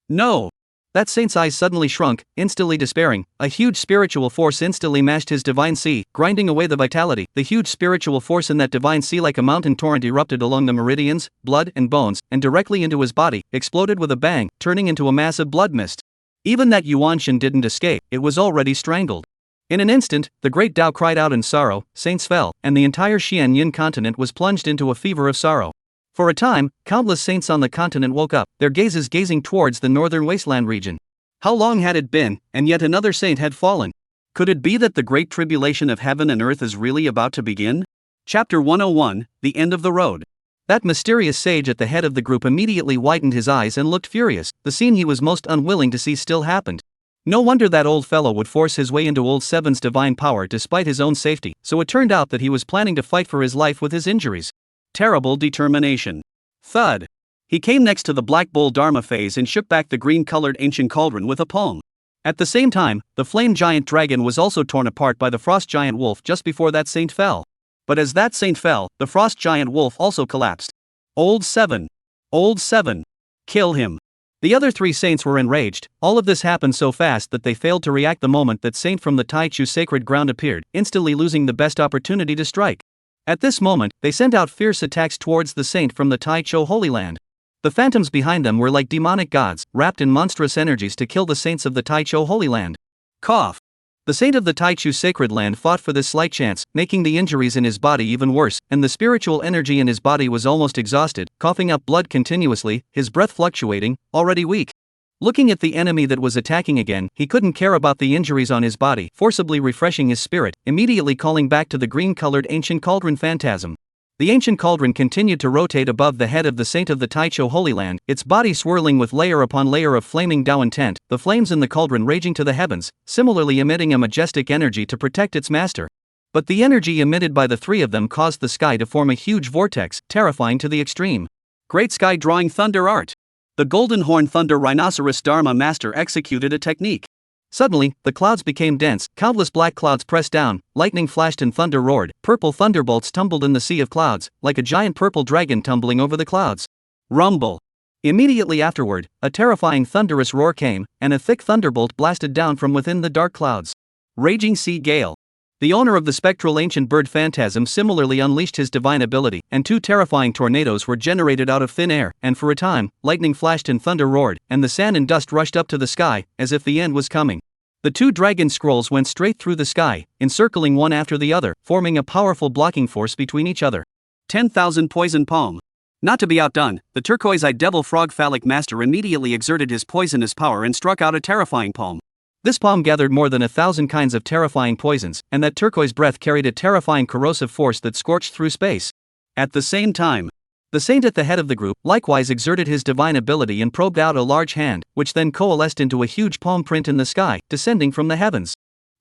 No! That saint's eyes suddenly shrunk, instantly despairing. A huge spiritual force instantly mashed his divine sea, grinding away the vitality. The huge spiritual force in that divine sea like a mountain torrent erupted along the meridians, blood and bones, and directly into his body, exploded with a bang, turning into a massive blood mist. Even that Yuanshan didn't escape, it was already strangled. In an instant, the great Tao cried out in sorrow, saints fell, and the entire Xian Yin continent was plunged into a fever of sorrow. For a time, countless saints on the continent woke up, their gazes gazing towards the northern wasteland region. How long had it been, and yet another saint had fallen? Could it be that the great tribulation of heaven and earth is really about to begin? Chapter 101, The End of the Road. That mysterious sage at the head of the group immediately widened his eyes and looked furious. The scene he was most unwilling to see still happened. No wonder that old fellow would force his way into old Seven's divine power despite his own safety, so it turned out that he was planning to fight for his life with his injuries. Terrible determination. Thud. He came next to the Black Bull Dharma phase and shook back the green-colored ancient cauldron with a palm. At the same time, the flame giant dragon was also torn apart by the frost giant wolf just before that saint fell. But as that saint fell, the frost giant wolf also collapsed. Old Seven. Old Seven. Kill him. The other three saints were enraged. All of this happened so fast that they failed to react the moment that saint from the Taichu sacred ground appeared, instantly losing the best opportunity to strike. At this moment, they sent out fierce attacks towards the saint from the Taichu Holy Land. The phantoms behind them were like demonic gods, wrapped in monstrous energies to kill the saints of the Taichu Holy Land. Cough. The saint of the Taichu sacred land fought for this slight chance, making the injuries in his body even worse, and the spiritual energy in his body was almost exhausted, coughing up blood continuously, his breath fluctuating, already weak. Looking at the enemy that was attacking again, he couldn't care about the injuries on his body, forcibly refreshing his spirit, immediately calling back to the green-colored ancient cauldron phantasm. The ancient cauldron continued to rotate above the head of the saint of the Taichu Holy Land, its body swirling with layer upon layer of flaming Tao intent, the flames in the cauldron raging to the heavens, similarly emitting a majestic energy to protect its master. But the energy emitted by the three of them caused the sky to form a huge vortex, terrifying to the extreme. Great Sky Drawing Thunder Art. The Golden Horn Thunder Rhinoceros Dharma Master executed a technique. Suddenly, the clouds became dense, countless black clouds pressed down, lightning flashed and thunder roared, purple thunderbolts tumbled in the sea of clouds, like a giant purple dragon tumbling over the clouds. Rumble. Immediately afterward, a terrifying thunderous roar came, and a thick thunderbolt blasted down from within the dark clouds. Raging Sea Gale. The owner of the spectral ancient bird phantasm similarly unleashed his divine ability, and two terrifying tornadoes were generated out of thin air, and for a time, lightning flashed and thunder roared, and the sand and dust rushed up to the sky, as if the end was coming. The two dragon scrolls went straight through the sky, encircling one after the other, forming a powerful blocking force between each other. 10,000 Poison Palm. Not to be outdone, the turquoise-eyed devil frog phallic master immediately exerted his poisonous power and struck out a terrifying palm. This palm gathered more than 1,000 kinds of terrifying poisons, and that turquoise breath carried a terrifying corrosive force that scorched through space. At the same time, the saint at the head of the group likewise exerted his divine ability and probed out a large hand, which then coalesced into a huge palm print in the sky, descending from the heavens.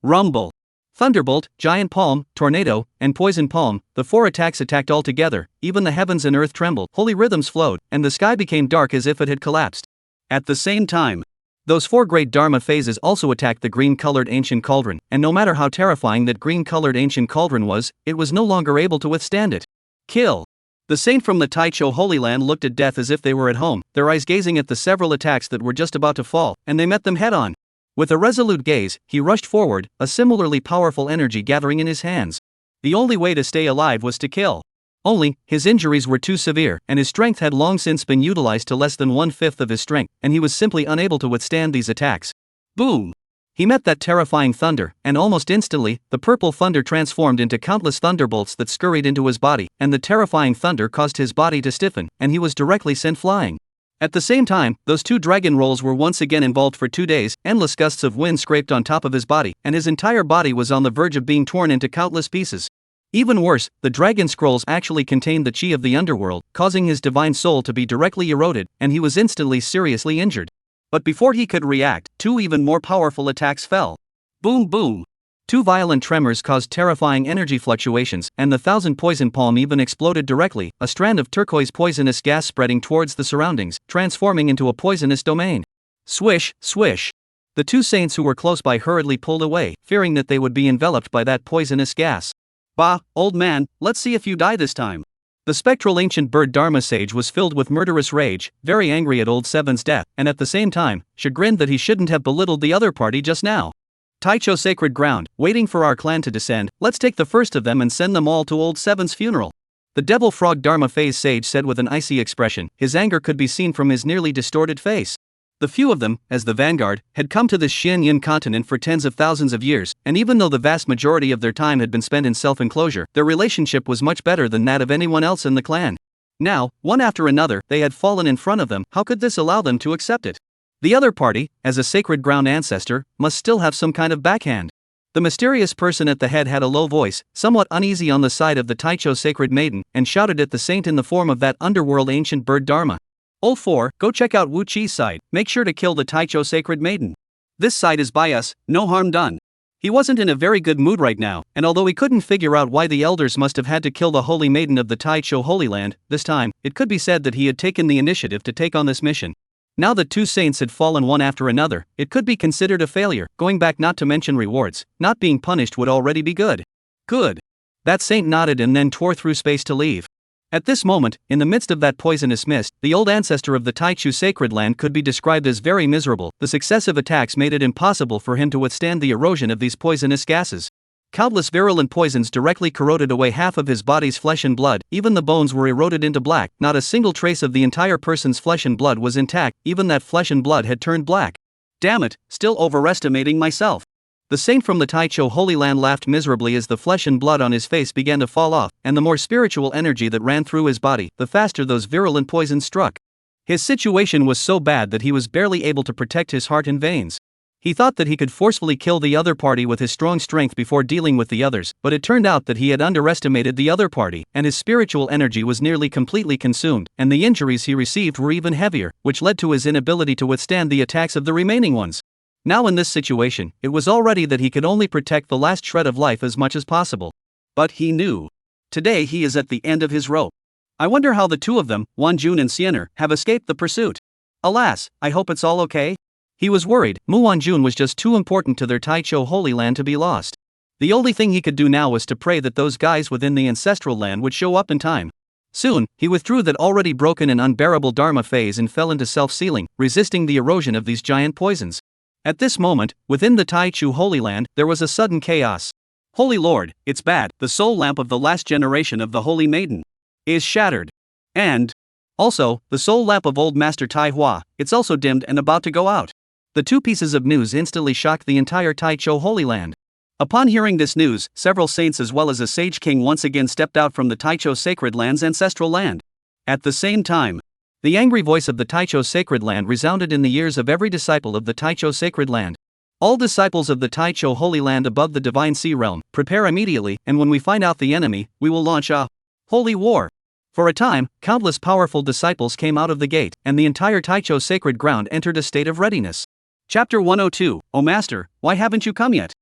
Rumble. Thunderbolt, Giant Palm, Tornado, and Poison Palm, the four attacks attacked all together, even the heavens and earth trembled, holy rhythms flowed, and the sky became dark as if it had collapsed. At the same time, those four great Dharma phases also attacked the green-colored ancient cauldron, and no matter how terrifying that green-colored ancient cauldron was, it was no longer able to withstand it. Kill. The saint from the Taichu Holy Land looked at death as if they were at home, their eyes gazing at the several attacks that were just about to fall, and they met them head-on. With a resolute gaze, he rushed forward, a similarly powerful energy gathering in his hands. The only way to stay alive was to kill. Only, his injuries were too severe, and his strength had long since been utilized to less than 1/5 of his strength, and he was simply unable to withstand these attacks. Boom! He met that terrifying thunder, and almost instantly, the purple thunder transformed into countless thunderbolts that scurried into his body, and the terrifying thunder caused his body to stiffen, and he was directly sent flying. At the same time, those two dragon rolls were once again involved for 2 days, endless gusts of wind scraped on top of his body, and his entire body was on the verge of being torn into countless pieces. Even worse, the dragon scrolls actually contained the chi of the underworld, causing his divine soul to be directly eroded, and he was instantly seriously injured. But before he could react, two even more powerful attacks fell. Boom boom! Two violent tremors caused terrifying energy fluctuations, and the 1,000 poison palm even exploded directly, a strand of turquoise poisonous gas spreading towards the surroundings, transforming into a poisonous domain. Swish, swish! The two saints who were close by hurriedly pulled away, fearing that they would be enveloped by that poisonous gas. Bah, old man, let's see if you die this time. The spectral ancient bird Dharma sage was filled with murderous rage, very angry at old Seven's death, and at the same time, chagrined that he shouldn't have belittled the other party just now. Taichu sacred ground, waiting for our clan to descend, let's take the first of them and send them all to old Seven's funeral. The devil frog Dharma phase sage said with an icy expression, his anger could be seen from his nearly distorted face. The few of them, as the vanguard, had come to this Xianyin continent for tens of thousands of years, and even though the vast majority of their time had been spent in self-enclosure, their relationship was much better than that of anyone else in the clan. Now, one after another, they had fallen in front of them. How could this allow them to accept it? The other party, as a sacred ground ancestor, must still have some kind of backhand. The mysterious person at the head had a low voice, somewhat uneasy on the side of the Taicho sacred maiden, and shouted at the saint in the form of that underworld ancient bird Dharma. Ol 4, go check out Wu Chi's side, make sure to kill the Taicho sacred maiden. This side is by us, no harm done. He wasn't in a very good mood right now, and although he couldn't figure out why the elders must have had to kill the holy maiden of the Taicho Holy Land, this time, it could be said that he had taken the initiative to take on this mission. Now that two saints had fallen one after another, it could be considered a failure, going back not to mention rewards. Not being punished would already be good. Good. That saint nodded and then tore through space to leave. At this moment, in the midst of that poisonous mist, the old ancestor of the Taichu sacred land could be described as very miserable. The successive attacks made it impossible for him to withstand the erosion of these poisonous gases. Countless virulent poisons directly corroded away half of his body's flesh and blood. Even the bones were eroded into black. Not a single trace of the entire person's flesh and blood was intact. Even that flesh and blood had turned black. Damn it, still overestimating myself. The saint from the Taicho Holy Land laughed miserably as the flesh and blood on his face began to fall off, and the more spiritual energy that ran through his body, the faster those virulent poisons struck. His situation was so bad that he was barely able to protect his heart and veins. He thought that he could forcefully kill the other party with his strong strength before dealing with the others, but it turned out that he had underestimated the other party, and his spiritual energy was nearly completely consumed, and the injuries he received were even heavier, which led to his inability to withstand the attacks of the remaining ones. Now in this situation, it was already that he could only protect the last shred of life as much as possible. But he knew. Today he is at the end of his rope. I wonder how the two of them, Wanjun and Siener, have escaped the pursuit. Alas, I hope it's all okay. He was worried. Mu Wanjun was just too important to their Taicho Holy Land to be lost. The only thing he could do now was to pray that those guys within the ancestral land would show up in time. Soon, he withdrew that already broken and unbearable Dharma phase and fell into self-sealing, resisting the erosion of these giant poisons. At this moment, within the Taichu Holy Land, there was a sudden chaos. Holy Lord, it's bad. The soul lamp of the last generation of the Holy Maiden is shattered. And also, the soul lamp of old Master Tai Hua, it's also dimmed and about to go out. The two pieces of news instantly shocked the entire Taicho Holy Land. Upon hearing this news, several saints as well as a sage king once again stepped out from the Taicho Sacred Land's ancestral land. At the same time, the angry voice of the Taicho Sacred Land resounded in the ears of every disciple of the Taicho Sacred Land. All disciples of the Taicho Holy Land above the Divine Sea Realm, prepare immediately, and when we find out the enemy, we will launch a holy war. For a time, countless powerful disciples came out of the gate, and the entire Taicho Sacred Ground entered a state of readiness. Chapter 102, O Master, why haven't you come yet?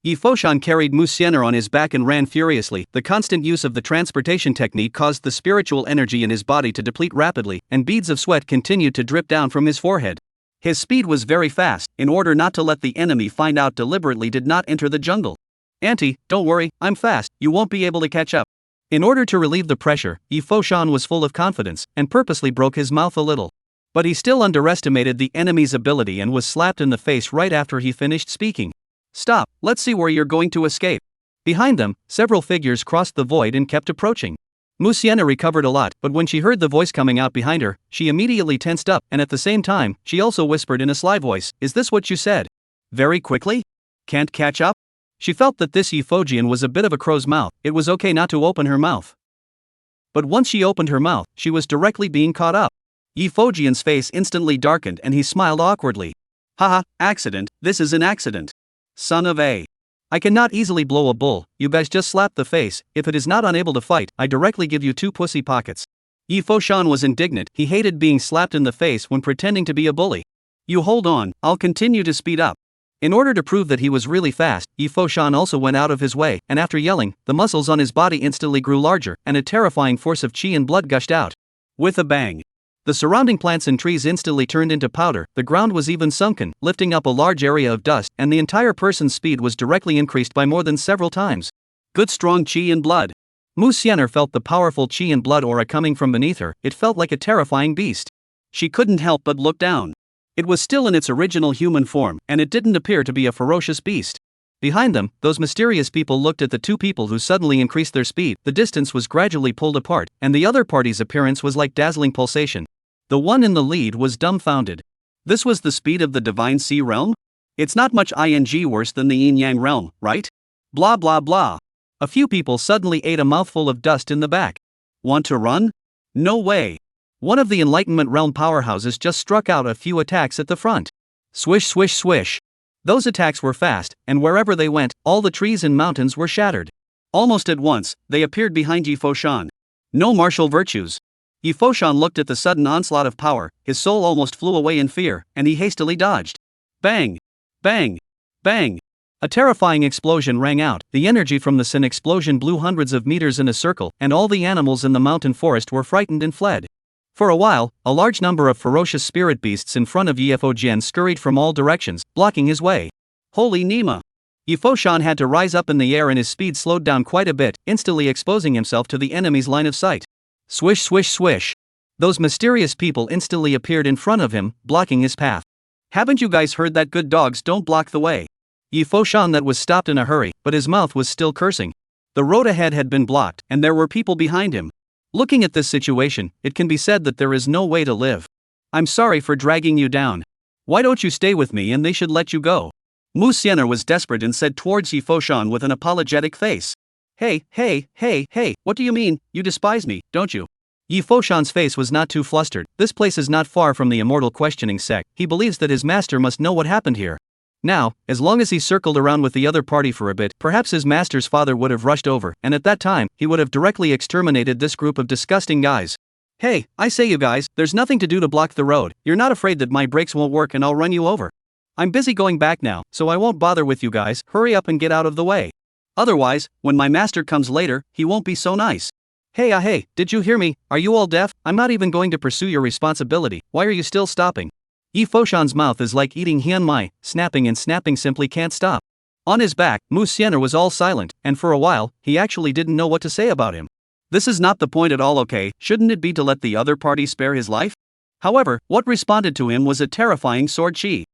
Yi Foshan carried Mu Siener on his back and ran furiously. The constant use of the transportation technique caused the spiritual energy in his body to deplete rapidly, and beads of sweat continued to drip down from his forehead. His speed was very fast, in order not to let the enemy find out deliberately did not enter the jungle. Auntie, don't worry, I'm fast, you won't be able to catch up. In order to relieve the pressure, Yi Foshan was full of confidence, and purposely broke his mouth a little. But he still underestimated the enemy's ability and was slapped in the face right after he finished speaking. Stop, let's see where you're going to escape. Behind them, several figures crossed the void and kept approaching. Mu Siener recovered a lot, but when she heard the voice coming out behind her, she immediately tensed up, and at the same time, she also whispered in a sly voice, "Is this what you said? Very quickly? Can't catch up?" She felt that this Yi Fojian was a bit of a crow's mouth. It was okay not to open her mouth. But once she opened her mouth, she was directly being caught up. Yi Fojian's face instantly darkened and he smiled awkwardly. Haha, accident, this is an accident. Son of a. I cannot easily blow a bull, you best just slap the face. If it is not unable to fight, I directly give you 2 pussy pockets. Yi Foshan was indignant. He hated being slapped in the face when pretending to be a bully. You hold on, I'll continue to speed up. In order to prove that he was really fast, Yi Foshan also went out of his way, and after yelling, the muscles on his body instantly grew larger, and a terrifying force of chi and blood gushed out. With a bang. The surrounding plants and trees instantly turned into powder, the ground was even sunken, lifting up a large area of dust, and the entire person's speed was directly increased by more than several times. Good strong chi and blood. Mu Siener felt the powerful chi and blood aura coming from beneath her. It felt like a terrifying beast. She couldn't help but look down. It was still in its original human form, and it didn't appear to be a ferocious beast. Behind them, those mysterious people looked at the two people who suddenly increased their speed. The distance was gradually pulled apart, and the other party's appearance was like dazzling pulsation. The one in the lead was dumbfounded. This was the speed of the Divine Sea realm? It's not much ing worse than the yin-yang realm, right? Blah blah blah. A few people suddenly ate a mouthful of dust in the back. Want to run? No way. One of the Enlightenment realm powerhouses just struck out a few attacks at the front. Swish swish swish. Those attacks were fast, and wherever they went, all the trees and mountains were shattered. Almost at once, they appeared behind Yi Foshan. No martial virtues. Yi Foshan looked at the sudden onslaught of power, his soul almost flew away in fear, and he hastily dodged. Bang! Bang! Bang! A terrifying explosion rang out. The energy from the sin explosion blew hundreds of meters in a circle, and all the animals in the mountain forest were frightened and fled. For a while, a large number of ferocious spirit beasts in front of Yi Foshan scurried from all directions, blocking his way. Holy Nima! Yi Foshan had to rise up in the air and his speed slowed down quite a bit, instantly exposing himself to the enemy's line of sight. Swish swish swish. Those mysterious people instantly appeared in front of him, blocking his path. Haven't you guys heard that good dogs don't block the way? Yi Foshan that was stopped in a hurry, but his mouth was still cursing. The road ahead had been blocked, and there were people behind him. Looking at this situation, it can be said that there is no way to live. I'm sorry for dragging you down. Why don't you stay with me and they should let you go? Mu Xian'er was desperate and said towards Yi Foshan with an apologetic face. Hey, what do you mean? You despise me, don't you? Yi Foshan's face was not too flustered. This place is not far from the Immortal questioning sect. He believes that his master must know what happened here. Now, as long as he circled around with the other party for a bit, perhaps his master's father would have rushed over, and at that time, he would have directly exterminated this group of disgusting guys. Hey, I say you guys, there's nothing to do to block the road. You're not afraid that my brakes won't work and I'll run you over. I'm busy going back now, so I won't bother with you guys. Hurry up and get out of the way. Otherwise, when my master comes later, he won't be so nice. Hey, did you hear me? Are you all deaf? I'm not even going to pursue your responsibility. Why are you still stopping? Yi Foshan's mouth is like eating Hian Mai, snapping and snapping simply can't stop. On his back, Mu Xian'er was all silent, and for a while, he actually didn't know what to say about him. This is not the point at all, okay? Shouldn't it be to let the other party spare his life? However, what responded to him was a terrifying sword chi.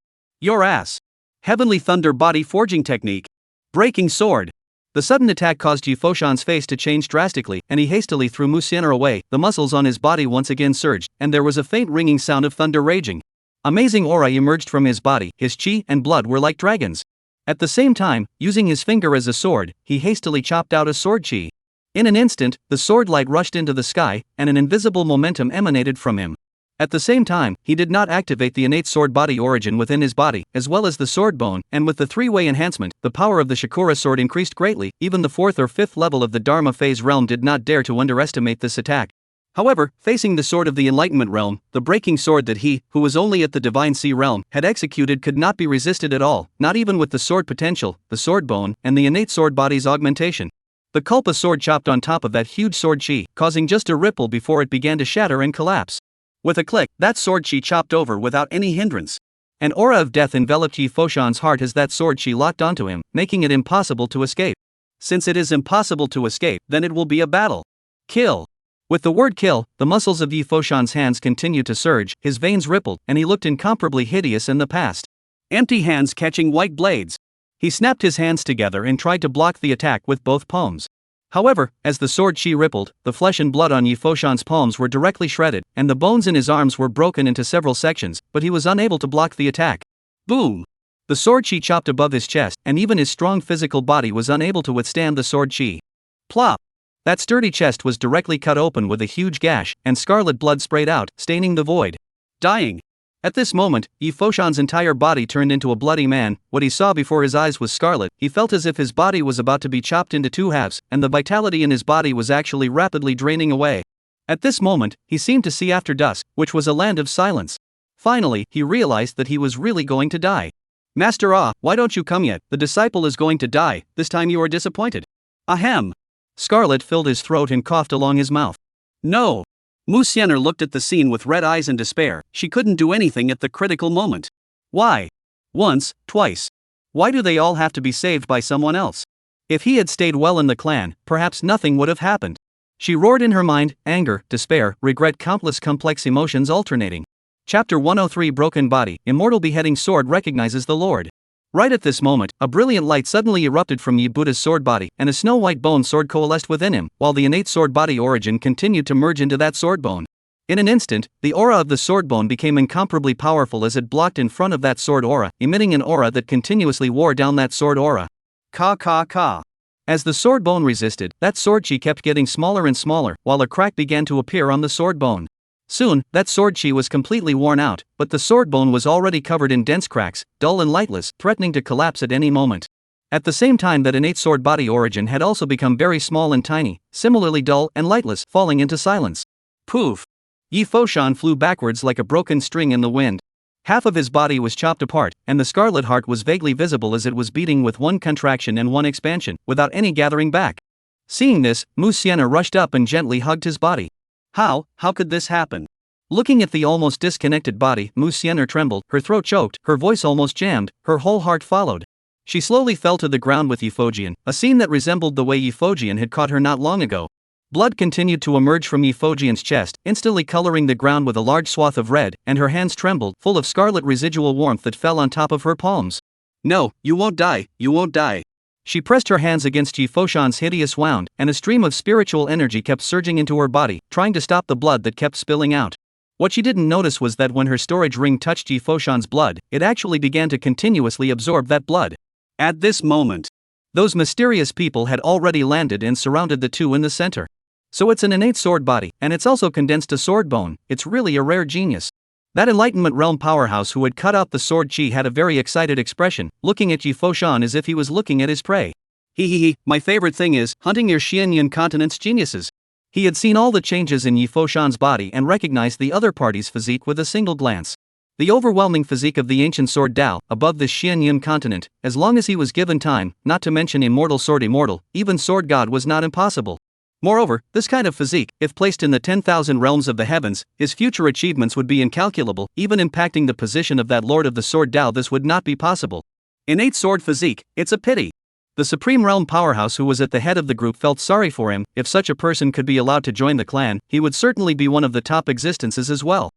Your ass. Heavenly Thunder Body Forging Technique. Breaking Sword. The sudden attack caused Yi Foshan's face to change drastically, and he hastily threw Mu Xian'er away. The muscles on his body once again surged, and there was a faint ringing sound of thunder raging. Amazing aura emerged from his body, his chi and blood were like dragons. At the same time, using his finger as a sword, he hastily chopped out a sword chi. In an instant, the sword light rushed into the sky, and an invisible momentum emanated from him. At the same time, he did not activate the innate sword body origin within his body, as well as the sword bone, and with the three-way enhancement, the power of the Shakura sword increased greatly. Even the 4th or 5th level of the Dharma phase realm did not dare to underestimate this attack. However, facing the sword of the Enlightenment realm, the breaking sword that he, who was only at the Divine Sea realm, had executed could not be resisted at all, not even with the sword potential, the sword bone, and the innate sword body's augmentation. The Kulpa sword chopped on top of that huge sword chi, causing just a ripple before it began to shatter and collapse. With a click, that sword chi chopped over without any hindrance. An aura of death enveloped Yi Foshan's heart as that sword chi locked onto him, making it impossible to escape. Since it is impossible to escape, then it will be a battle. Kill. With the word kill, the muscles of Yi Foshan's hands continued to surge, his veins rippled, and he looked incomparably hideous in the past. Empty hands catching white blades. He snapped his hands together and tried to block the attack with both palms. However, as the sword chi rippled, the flesh and blood on Yi Foshan's palms were directly shredded, and the bones in his arms were broken into several sections, but he was unable to block the attack. Boom! The sword chi chopped above his chest, and even his strong physical body was unable to withstand the sword chi. Plop! That sturdy chest was directly cut open with a huge gash, and scarlet blood sprayed out, staining the void. Dying. At this moment, Yi Foshan's entire body turned into a bloody man. What he saw before his eyes was scarlet. He felt as if his body was about to be chopped into two halves, and the vitality in his body was actually rapidly draining away. At this moment, he seemed to see after dusk, which was a land of silence. Finally, he realized that he was really going to die. Master Ah, why don't you come yet? The disciple is going to die. This time you are disappointed. Ahem. Scarlet filled his throat and coughed along his mouth. No. Mu Xian'er looked at the scene with red eyes and despair. She couldn't do anything at the critical moment. Why? Once, twice. Why do they all have to be saved by someone else? If he had stayed well in the clan, perhaps nothing would have happened. She roared in her mind, anger, despair, regret, countless complex emotions alternating. Chapter 103 Broken Body, Immortal Beheading Sword recognizes the Lord. Right at this moment, a brilliant light suddenly erupted from Yi Buddha's sword body, and a snow-white bone sword coalesced within him, while the innate sword body origin continued to merge into that sword bone. In an instant, the aura of the sword bone became incomparably powerful as it blocked in front of that sword aura, emitting an aura that continuously wore down that sword aura. Ka ka ka. As the sword bone resisted, that sword chi kept getting smaller and smaller, while a crack began to appear on the sword bone. Soon, that sword chi was completely worn out, but the sword bone was already covered in dense cracks, dull and lightless, threatening to collapse at any moment. At the same time that innate sword body origin had also become very small and tiny, similarly dull and lightless, falling into silence. Poof! Yi Foshan flew backwards like a broken string in the wind. Half of his body was chopped apart, and the scarlet heart was vaguely visible as it was beating with one contraction and one expansion, without any gathering back. Seeing this, Mu Sienna rushed up and gently hugged his body. How could this happen? Looking at the almost disconnected body, Mu Sienna trembled, her throat choked, her voice almost jammed, her whole heart followed. She slowly fell to the ground with Yifojian, a scene that resembled the way Yifojian had caught her not long ago. Blood continued to emerge from Yifojian's chest, instantly coloring the ground with a large swath of red, and her hands trembled, full of scarlet residual warmth that fell on top of her palms. No, you won't die, you won't die. She pressed her hands against Yifoshan's hideous wound, and a stream of spiritual energy kept surging into her body, trying to stop the blood that kept spilling out. What she didn't notice was that when her storage ring touched Yifoshan's blood, it actually began to continuously absorb that blood. At this moment, those mysterious people had already landed and surrounded the two in the center. So it's an innate sword body, and it's also condensed to sword bone. It's really a rare genius. That Enlightenment Realm powerhouse who had cut out the sword chi had a very excited expression, looking at Yi Foshan as if he was looking at his prey. He, my favorite thing is hunting your Xianyan continent's geniuses. He had seen all the changes in Yi Foshan's body and recognized the other party's physique with a single glance. The overwhelming physique of the ancient sword Dao, above the Xianyan continent, as long as he was given time, not to mention immortal sword Immortal, even sword god was not impossible. Moreover, this kind of physique, if placed in the 10,000 realms of the heavens, his future achievements would be incalculable, even impacting the position of that Lord of the Sword Dao. This would not be possible. Innate sword physique, it's a pity. The Supreme Realm powerhouse who was at the head of the group felt sorry for him. If such a person could be allowed to join the clan, he would certainly be one of the top existences as well.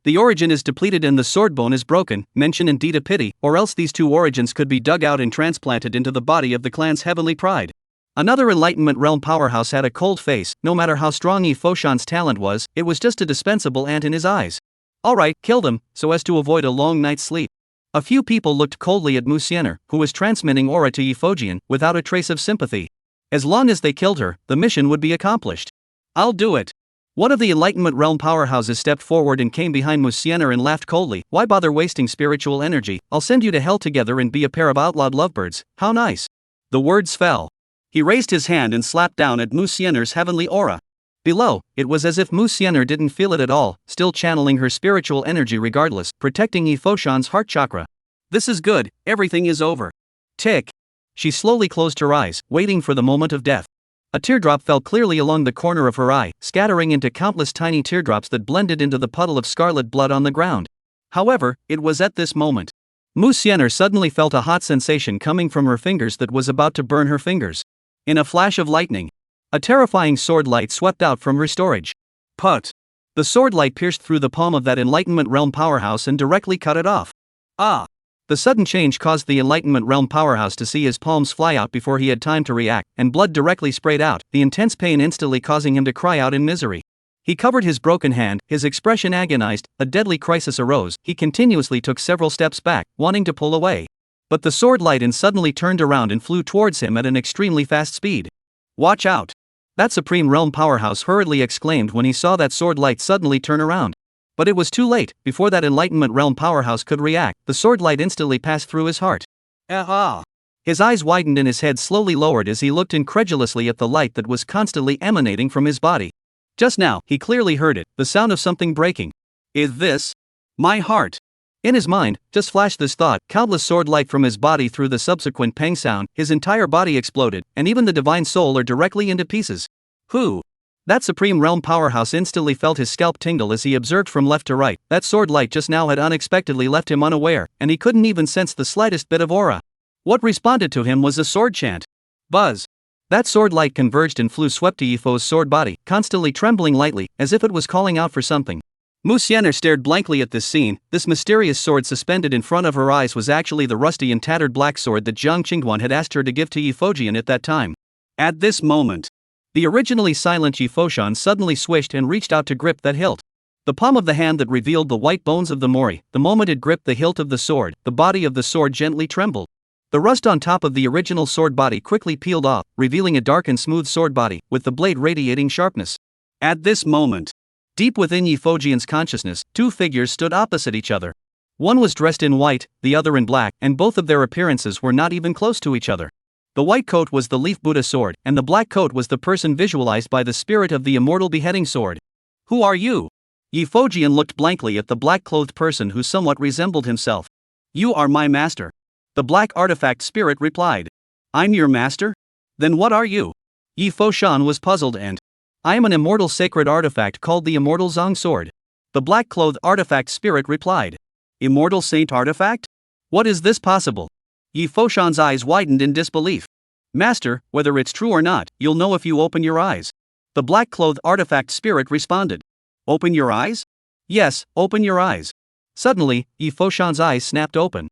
The origin is depleted and the sword bone is broken, mention indeed a pity, or else these two origins could be dug out and transplanted into the body of the clan's heavenly pride. Another Enlightenment Realm powerhouse had a cold face. No matter how strong Yi Foshan's talent was, it was just a dispensable ant in his eyes. Alright, kill them, so as to avoid a long night's sleep. A few people looked coldly at Mu Sienna, who was transmitting aura to Yifojian, without a trace of sympathy. As long as they killed her, the mission would be accomplished. I'll do it. One of the Enlightenment Realm powerhouses stepped forward and came behind Mu Sienna and laughed coldly. Why bother wasting spiritual energy? I'll send you to hell together and be a pair of outlawed lovebirds. How nice. The words fell. He raised his hand and slapped down at Mu Sienna's heavenly aura. Below, it was as if Mu Sienna didn't feel it at all, still channeling her spiritual energy regardless, protecting Yi Foshan's heart chakra. This is good, everything is over. Tick. She slowly closed her eyes, waiting for the moment of death. A teardrop fell clearly along the corner of her eye, scattering into countless tiny teardrops that blended into the puddle of scarlet blood on the ground. However, it was at this moment. Mu Sienna suddenly felt a hot sensation coming from her fingers that was about to burn her fingers. In a flash of lightning, a terrifying sword light swept out from her storage. Put! The sword light pierced through the palm of that Enlightenment Realm powerhouse and directly cut it off. Ah! The sudden change caused the Enlightenment Realm powerhouse to see his palms fly out before he had time to react, and blood directly sprayed out, the intense pain instantly causing him to cry out in misery. He covered his broken hand, his expression agonized. A deadly crisis arose. He continuously took several steps back, wanting to pull away. But the sword lightened suddenly turned around and flew towards him at an extremely fast speed. Watch out! That Supreme Realm powerhouse hurriedly exclaimed when he saw that sword light suddenly turn around. But it was too late. Before that Enlightenment Realm powerhouse could react, the sword light instantly passed through his heart. Aha! His eyes widened and his head slowly lowered as he looked incredulously at the light that was constantly emanating from his body. Just now, he clearly heard it, the sound of something breaking. Is this my heart? In his mind, just flashed this thought, countless sword light from his body through the subsequent pang sound, his entire body exploded, and even the divine soul are directly into pieces. Who? That Supreme Realm powerhouse instantly felt his scalp tingle as he observed from left to right. That sword light just now had unexpectedly left him unaware, and he couldn't even sense the slightest bit of aura. What responded to him was a sword chant. Buzz! That sword light converged and swept to Yifo's sword body, constantly trembling lightly, as if it was calling out for something. Mu Sienna stared blankly at this scene. This mysterious sword suspended in front of her eyes was actually the rusty and tattered black sword that Jiang Qingguan had asked her to give to Yifojian at that time. At this moment, the originally silent Yi Foshan suddenly swished and reached out to grip that hilt. The palm of the hand that revealed the white bones of the Mori. The moment it gripped the hilt of the sword, the body of the sword gently trembled. The rust on top of the original sword body quickly peeled off, revealing a dark and smooth sword body, with the blade radiating sharpness. At this moment, deep within Yifojian's consciousness, two figures stood opposite each other. One was dressed in white, the other in black, and both of their appearances were not even close to each other. The white coat was the Leaf Buddha sword, and the black coat was the person visualized by the spirit of the immortal beheading sword. Who are you? Yifojian looked blankly at the black-clothed person who somewhat resembled himself. You are my master. The black artifact spirit replied. I'm your master? Then what are you? Yifoshan was puzzled and. I am an immortal sacred artifact called the Immortal Zong Sword. The black-clothed artifact spirit replied. Immortal saint artifact? What is this possible? Yifoshan's eyes widened in disbelief. Master, whether it's true or not, you'll know if you open your eyes. The black-clothed artifact spirit responded. Open your eyes? Yes, open your eyes. Suddenly, Yifoshan's eyes snapped open.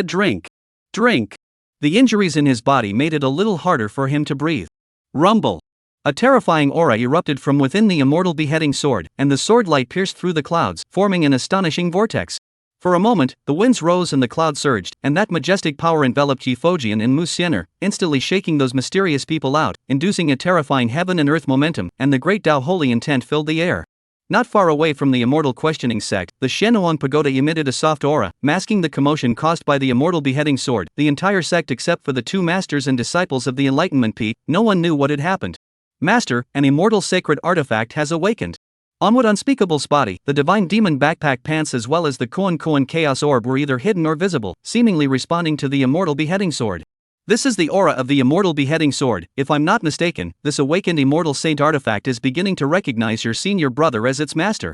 Drink. Drink. The injuries in his body made it a little harder for him to breathe. Rumble. A terrifying aura erupted from within the immortal beheading sword, and the sword light pierced through the clouds, forming an astonishing vortex. For a moment, the winds rose and the clouds surged, and that majestic power enveloped Yifojian and Musiener, instantly shaking those mysterious people out, inducing a terrifying heaven and earth momentum, and the great Tao holy intent filled the air. Not far away from the immortal questioning sect, the Shenhuang pagoda emitted a soft aura, masking the commotion caused by the immortal beheading sword. The entire sect except for the two masters and disciples of the Enlightenment P, no one knew what had happened. Master, an immortal sacred artifact has awakened. On what unspeakable spotty, the divine demon backpack pants as well as the Koan chaos orb were either hidden or visible, seemingly responding to the immortal beheading sword. This is the aura of the immortal beheading sword. If I'm not mistaken, this awakened immortal saint artifact is beginning to recognize your senior brother as its master.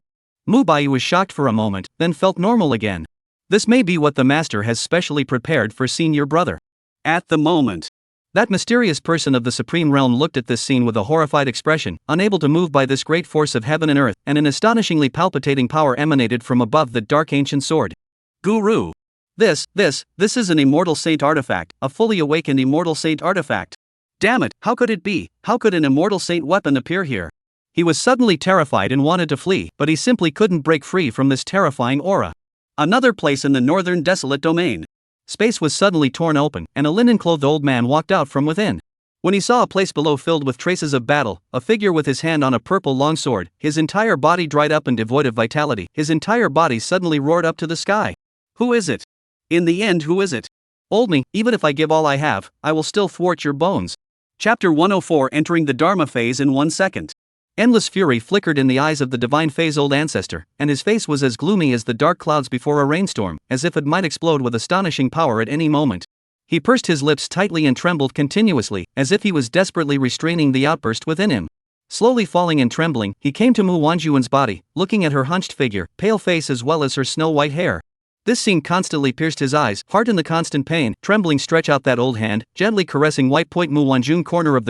Mubai was shocked for a moment, then felt normal again. This may be what the master has specially prepared for senior brother. At the moment, that mysterious person of the supreme realm looked at this scene with a horrified expression, unable to move by this great force of heaven and earth, and an astonishingly palpitating power emanated from above the dark ancient sword. Guru. This is an immortal saint artifact, a fully awakened immortal saint artifact. Damn it, how could it be? How could an immortal saint weapon appear here? He was suddenly terrified and wanted to flee, but he simply couldn't break free from this terrifying aura. Another place in the northern desolate domain. Space was suddenly torn open, and a linen-clothed old man walked out from within. When he saw a place below filled with traces of battle, a figure with his hand on a purple longsword, his entire body dried up and devoid of vitality, his entire body suddenly roared up to the sky. Who is it? In the end, who is it? Old me, even if I give all I have, I will still thwart your bones. Chapter 104 Entering the Dharma Phase in 1 second. Endless fury flickered in the eyes of the divine phase old ancestor, and his face was as gloomy as the dark clouds before a rainstorm, as if it might explode with astonishing power at any moment. He pursed his lips tightly and trembled continuously, as if he was desperately restraining the outburst within him. Slowly falling and trembling, he came to Mu Wanjuan's body, looking at her hunched figure, pale face as well as her snow-white hair. This scene constantly pierced his eyes, heart in the constant pain, trembling stretch out that old hand, gently caressing white point Mu Wanjun corner of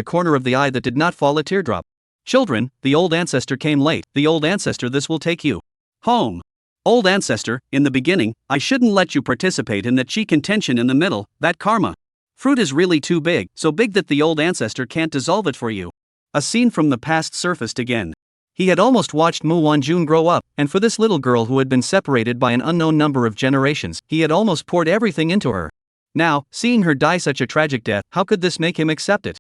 the eye that did not fall a teardrop. Children, the old ancestor came late, the old ancestor this will take you home. Old ancestor, in the beginning, I shouldn't let you participate in that chi contention in the middle, that karma. Fruit is really too big, so big that the old ancestor can't dissolve it for you. A scene from the past surfaced again. He had almost watched Mu Wanjun grow up, and for this little girl who had been separated by an unknown number of generations, he had almost poured everything into her. Now, seeing her die such a tragic death, how could this make him accept it?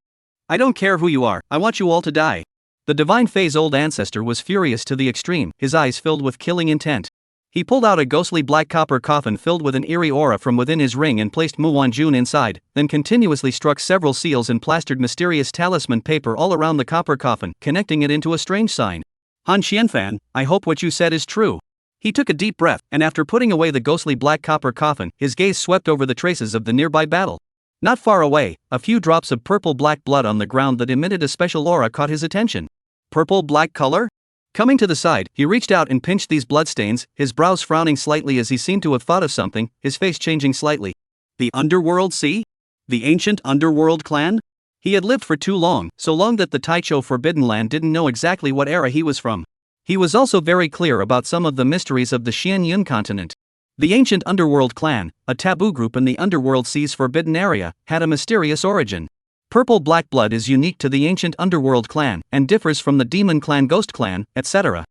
I don't care who you are, I want you all to die. The divine phase old ancestor was furious to the extreme, his eyes filled with killing intent. He pulled out a ghostly black copper coffin filled with an eerie aura from within his ring and placed Mu Wanjun inside, then continuously struck several seals and plastered mysterious talisman paper all around the copper coffin, connecting it into a strange sign. Han Xianfan, I hope what you said is true. He took a deep breath, and after putting away the ghostly black copper coffin, his gaze swept over the traces of the nearby battle. Not far away, a few drops of purple-black blood on the ground that emitted a special aura caught his attention. Purple-black color? Coming to the side, he reached out and pinched these bloodstains, his brows frowning slightly as he seemed to have thought of something, his face changing slightly. The Underworld Sea? The ancient Underworld clan? He had lived for too long, so long that the Taicho Forbidden Land didn't know exactly what era he was from. He was also very clear about some of the mysteries of the Xian Yun continent. The ancient Underworld clan, a taboo group in the Underworld Sea's forbidden area, had a mysterious origin. Purple-black blood is unique to the ancient Underworld clan, and differs from the Demon Clan Ghost Clan, etc.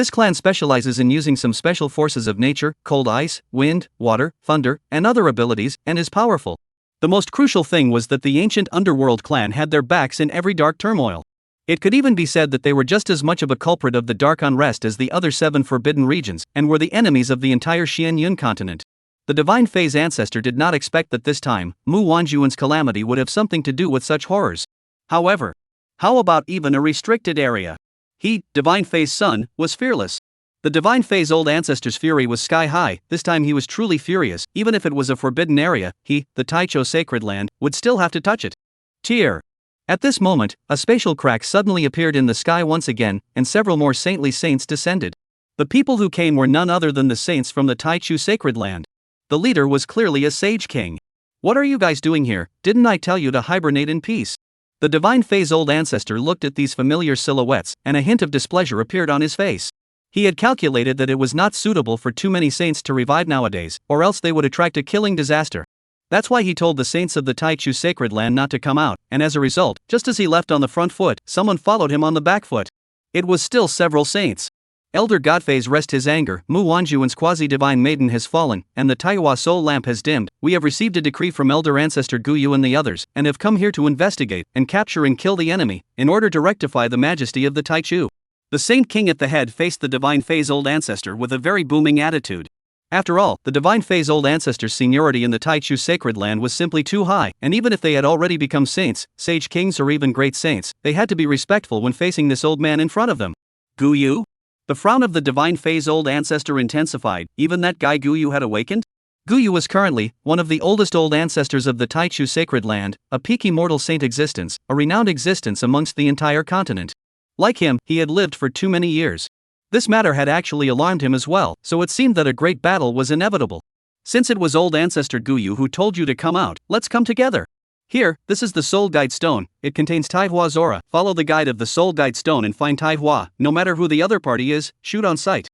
This clan specializes in using some special forces of nature, cold ice, wind, water, thunder, and other abilities, and is powerful. The most crucial thing was that the ancient underworld clan had their backs in every dark turmoil. It could even be said that they were just as much of a culprit of the dark unrest as the other 7 forbidden regions, and were the enemies of the entire Xianyun continent. The divine phase ancestor did not expect that this time, Mu Wanjuan's calamity would have something to do with such horrors. However, how about even a restricted area? He, divine phase son, was fearless. The divine phase old ancestor's fury was sky high. This time he was truly furious. Even if it was a forbidden area, he, the Taicho sacred land, would still have to touch it. Tear. At this moment, a spatial crack suddenly appeared in the sky once again, and several more saintly saints descended. The people who came were none other than the saints from the Taichu sacred land. The leader was clearly a sage king. What are you guys doing here? Didn't I tell you to hibernate in peace? The divine phase old ancestor looked at these familiar silhouettes, and a hint of displeasure appeared on his face. He had calculated that it was not suitable for too many saints to revive nowadays, or else they would attract a killing disaster. That's why he told the saints of the Taichu sacred land not to come out, and as a result, just as he left on the front foot, someone followed him on the back foot. It was still several saints. Elder Godphase rest his anger. Mu Wanjuan's quasi-divine maiden has fallen, and the Taiwa soul lamp has dimmed. We have received a decree from Elder Ancestor Guyu and the others, and have come here to investigate, and capture and kill the enemy, in order to rectify the majesty of the Taichu. The Saint King at the head faced the divine phase old ancestor with a very booming attitude. After all, the divine phase old ancestor's seniority in the Taichu sacred land was simply too high, and even if they had already become saints, sage kings or even great saints, they had to be respectful when facing this old man in front of them. Guyu? The frown of the divine phase old ancestor intensified. Even that guy Guyu had awakened? Guyu was currently one of the oldest old ancestors of the Taichu sacred land, a peak immortal saint existence, a renowned existence amongst the entire continent. Like him, he had lived for too many years. This matter had actually alarmed him as well, so it seemed that a great battle was inevitable. Since it was old ancestor Guyu who told you to come out, let's come together. Here, this is the Soul Guide Stone. It contains Taihua's aura. Follow the guide of the Soul Guide Stone and find Taihua. No matter who the other party is, shoot on sight.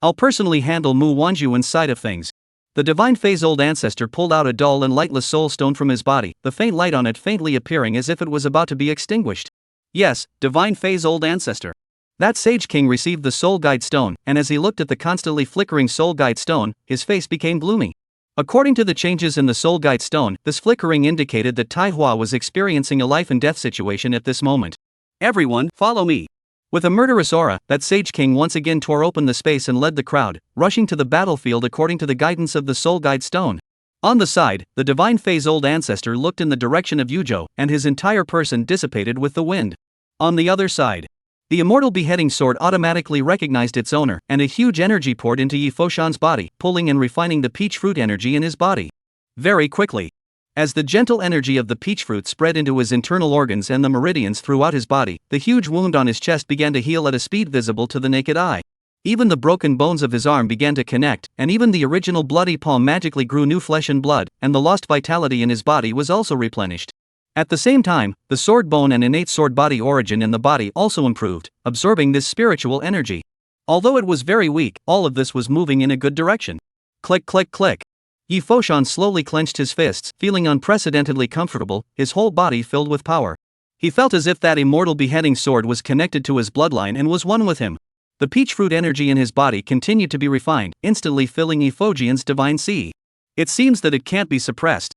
I'll personally handle Mu Wanjuan's side of things. The divine phase old ancestor pulled out a dull and lightless soul stone from his body, the faint light on it faintly appearing as if it was about to be extinguished. Yes, divine phase old ancestor. That sage king received the Soul Guide Stone, and as he looked at the constantly flickering Soul Guide Stone, his face became gloomy. According to the changes in the Soul Guide Stone, this flickering indicated that Taihua was experiencing a life and death situation at this moment. Everyone, follow me. With a murderous aura, that sage king once again tore open the space and led the crowd, rushing to the battlefield according to the guidance of the Soul Guide Stone. On the side, the divine phase old ancestor looked in the direction of Yuzhou, and his entire person dissipated with the wind. On the other side, the immortal beheading sword automatically recognized its owner, and a huge energy poured into Yi Foshan's body, pulling and refining the peach fruit energy in his body. Very quickly. As the gentle energy of the peach fruit spread into his internal organs and the meridians throughout his body, the huge wound on his chest began to heal at a speed visible to the naked eye. Even the broken bones of his arm began to connect, and even the original bloody palm magically grew new flesh and blood, and the lost vitality in his body was also replenished. At the same time, the sword bone and innate sword body origin in the body also improved, absorbing this spiritual energy. Although it was very weak, all of this was moving in a good direction. Click click click. Yi Foshan slowly clenched his fists, feeling unprecedentedly comfortable, his whole body filled with power. He felt as if that immortal beheading sword was connected to his bloodline and was one with him. The peach fruit energy in his body continued to be refined, instantly filling Yi Fojian's divine sea. It seems that it can't be suppressed.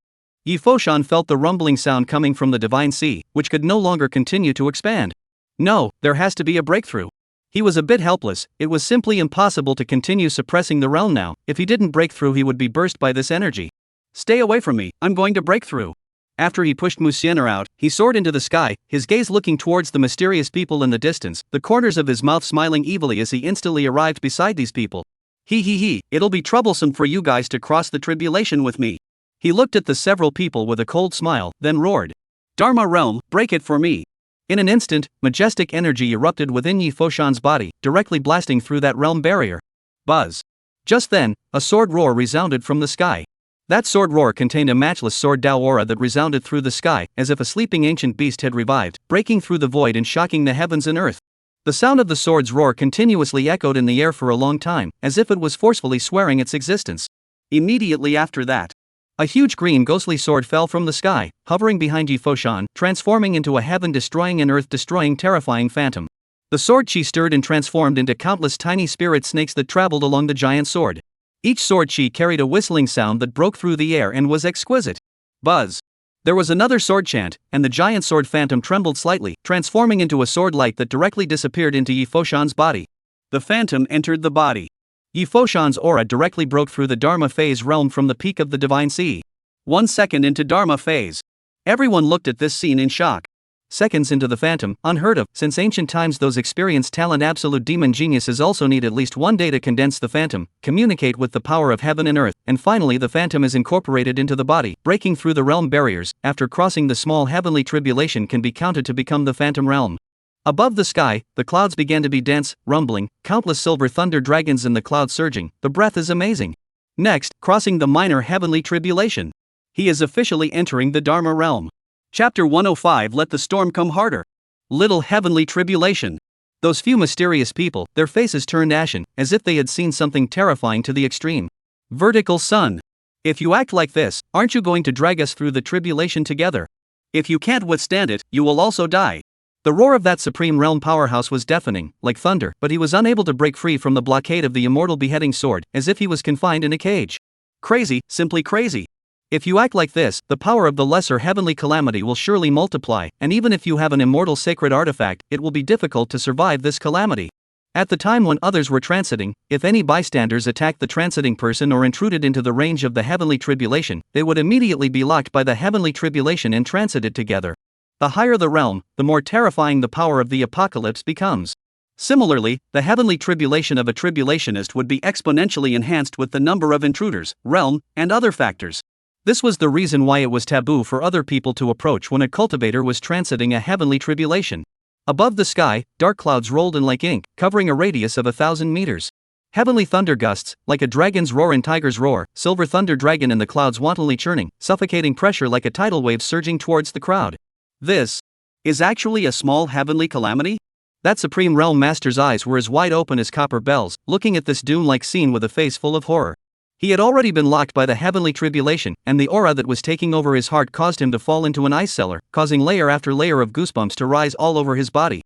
Yi Foshan felt the rumbling sound coming from the divine sea, which could no longer continue to expand. No, there has to be a breakthrough. He was a bit helpless. It was simply impossible to continue suppressing the realm now. If he didn't break through, he would be burst by this energy. Stay away from me, I'm going to break through. After he pushed Mu Xian'er out, he soared into the sky, his gaze looking towards the mysterious people in the distance, the corners of his mouth smiling evilly as he instantly arrived beside these people. He, it'll be troublesome for you guys to cross the tribulation with me. He looked at the several people with a cold smile, then roared. Dharma realm, break it for me. In an instant, majestic energy erupted within Yi Foshan's body, directly blasting through that realm barrier. Buzz. Just then, a sword roar resounded from the sky. That sword roar contained a matchless sword Dao aura that resounded through the sky, as if a sleeping ancient beast had revived, breaking through the void and shocking the heavens and earth. The sound of the sword's roar continuously echoed in the air for a long time, as if it was forcefully swearing its existence. Immediately after that, a huge green ghostly sword fell from the sky, hovering behind Yi Foshan, transforming into a heaven-destroying and earth-destroying terrifying phantom. The sword chi stirred and transformed into countless tiny spirit snakes that traveled along the giant sword. Each sword chi carried a whistling sound that broke through the air and was exquisite. Buzz. There was another sword chant, and the giant sword phantom trembled slightly, transforming into a sword light that directly disappeared into Yi Foshan's body. The phantom entered the body. Yi Foshan's aura directly broke through the Dharma phase realm from the peak of the divine sea. 1 second into Dharma phase. Everyone looked at this scene in shock. Seconds into the phantom, unheard of. Since ancient times, those experienced talent absolute demon geniuses also need at least 1 day to condense the phantom, communicate with the power of heaven and earth, and finally the phantom is incorporated into the body, breaking through the realm barriers. After crossing the small heavenly tribulation can be counted to become the phantom realm. Above the sky, the clouds began to be dense, rumbling, countless silver thunder dragons in the clouds surging. The breath is amazing. Next, crossing the minor heavenly tribulation. He is officially entering the Dharma realm. Chapter 105. Let the storm come harder. Little heavenly tribulation. Those few mysterious people, their faces turned ashen, as if they had seen something terrifying to the extreme. Vertical sun. If you act like this, aren't you going to drag us through the tribulation together? If you can't withstand it, you will also die. The roar of that supreme realm powerhouse was deafening, like thunder, but he was unable to break free from the blockade of the immortal beheading sword, as if he was confined in a cage. Crazy, simply crazy. If you act like this, the power of the lesser heavenly calamity will surely multiply, and even if you have an immortal sacred artifact, it will be difficult to survive this calamity. At the time when others were transiting, if any bystanders attacked the transiting person or intruded into the range of the heavenly tribulation, they would immediately be locked by the heavenly tribulation and transited together. The higher the realm, the more terrifying the power of the apocalypse becomes. Similarly, the heavenly tribulation of a tribulationist would be exponentially enhanced with the number of intruders, realm, and other factors. This was the reason why it was taboo for other people to approach when a cultivator was transiting a heavenly tribulation. Above the sky, dark clouds rolled in like ink, covering a radius of 1,000 meters. Heavenly thunder gusts, like a dragon's roar and tiger's roar, silver thunder dragon in the clouds wantonly churning, suffocating pressure like a tidal wave surging towards the crowd. This is actually a small heavenly calamity? That supreme realm master's eyes were as wide open as copper bells, looking at this doom-like scene with a face full of horror. He had already been locked by the heavenly tribulation, and the aura that was taking over his heart caused him to fall into an ice cellar, causing layer after layer of goosebumps to rise all over his body.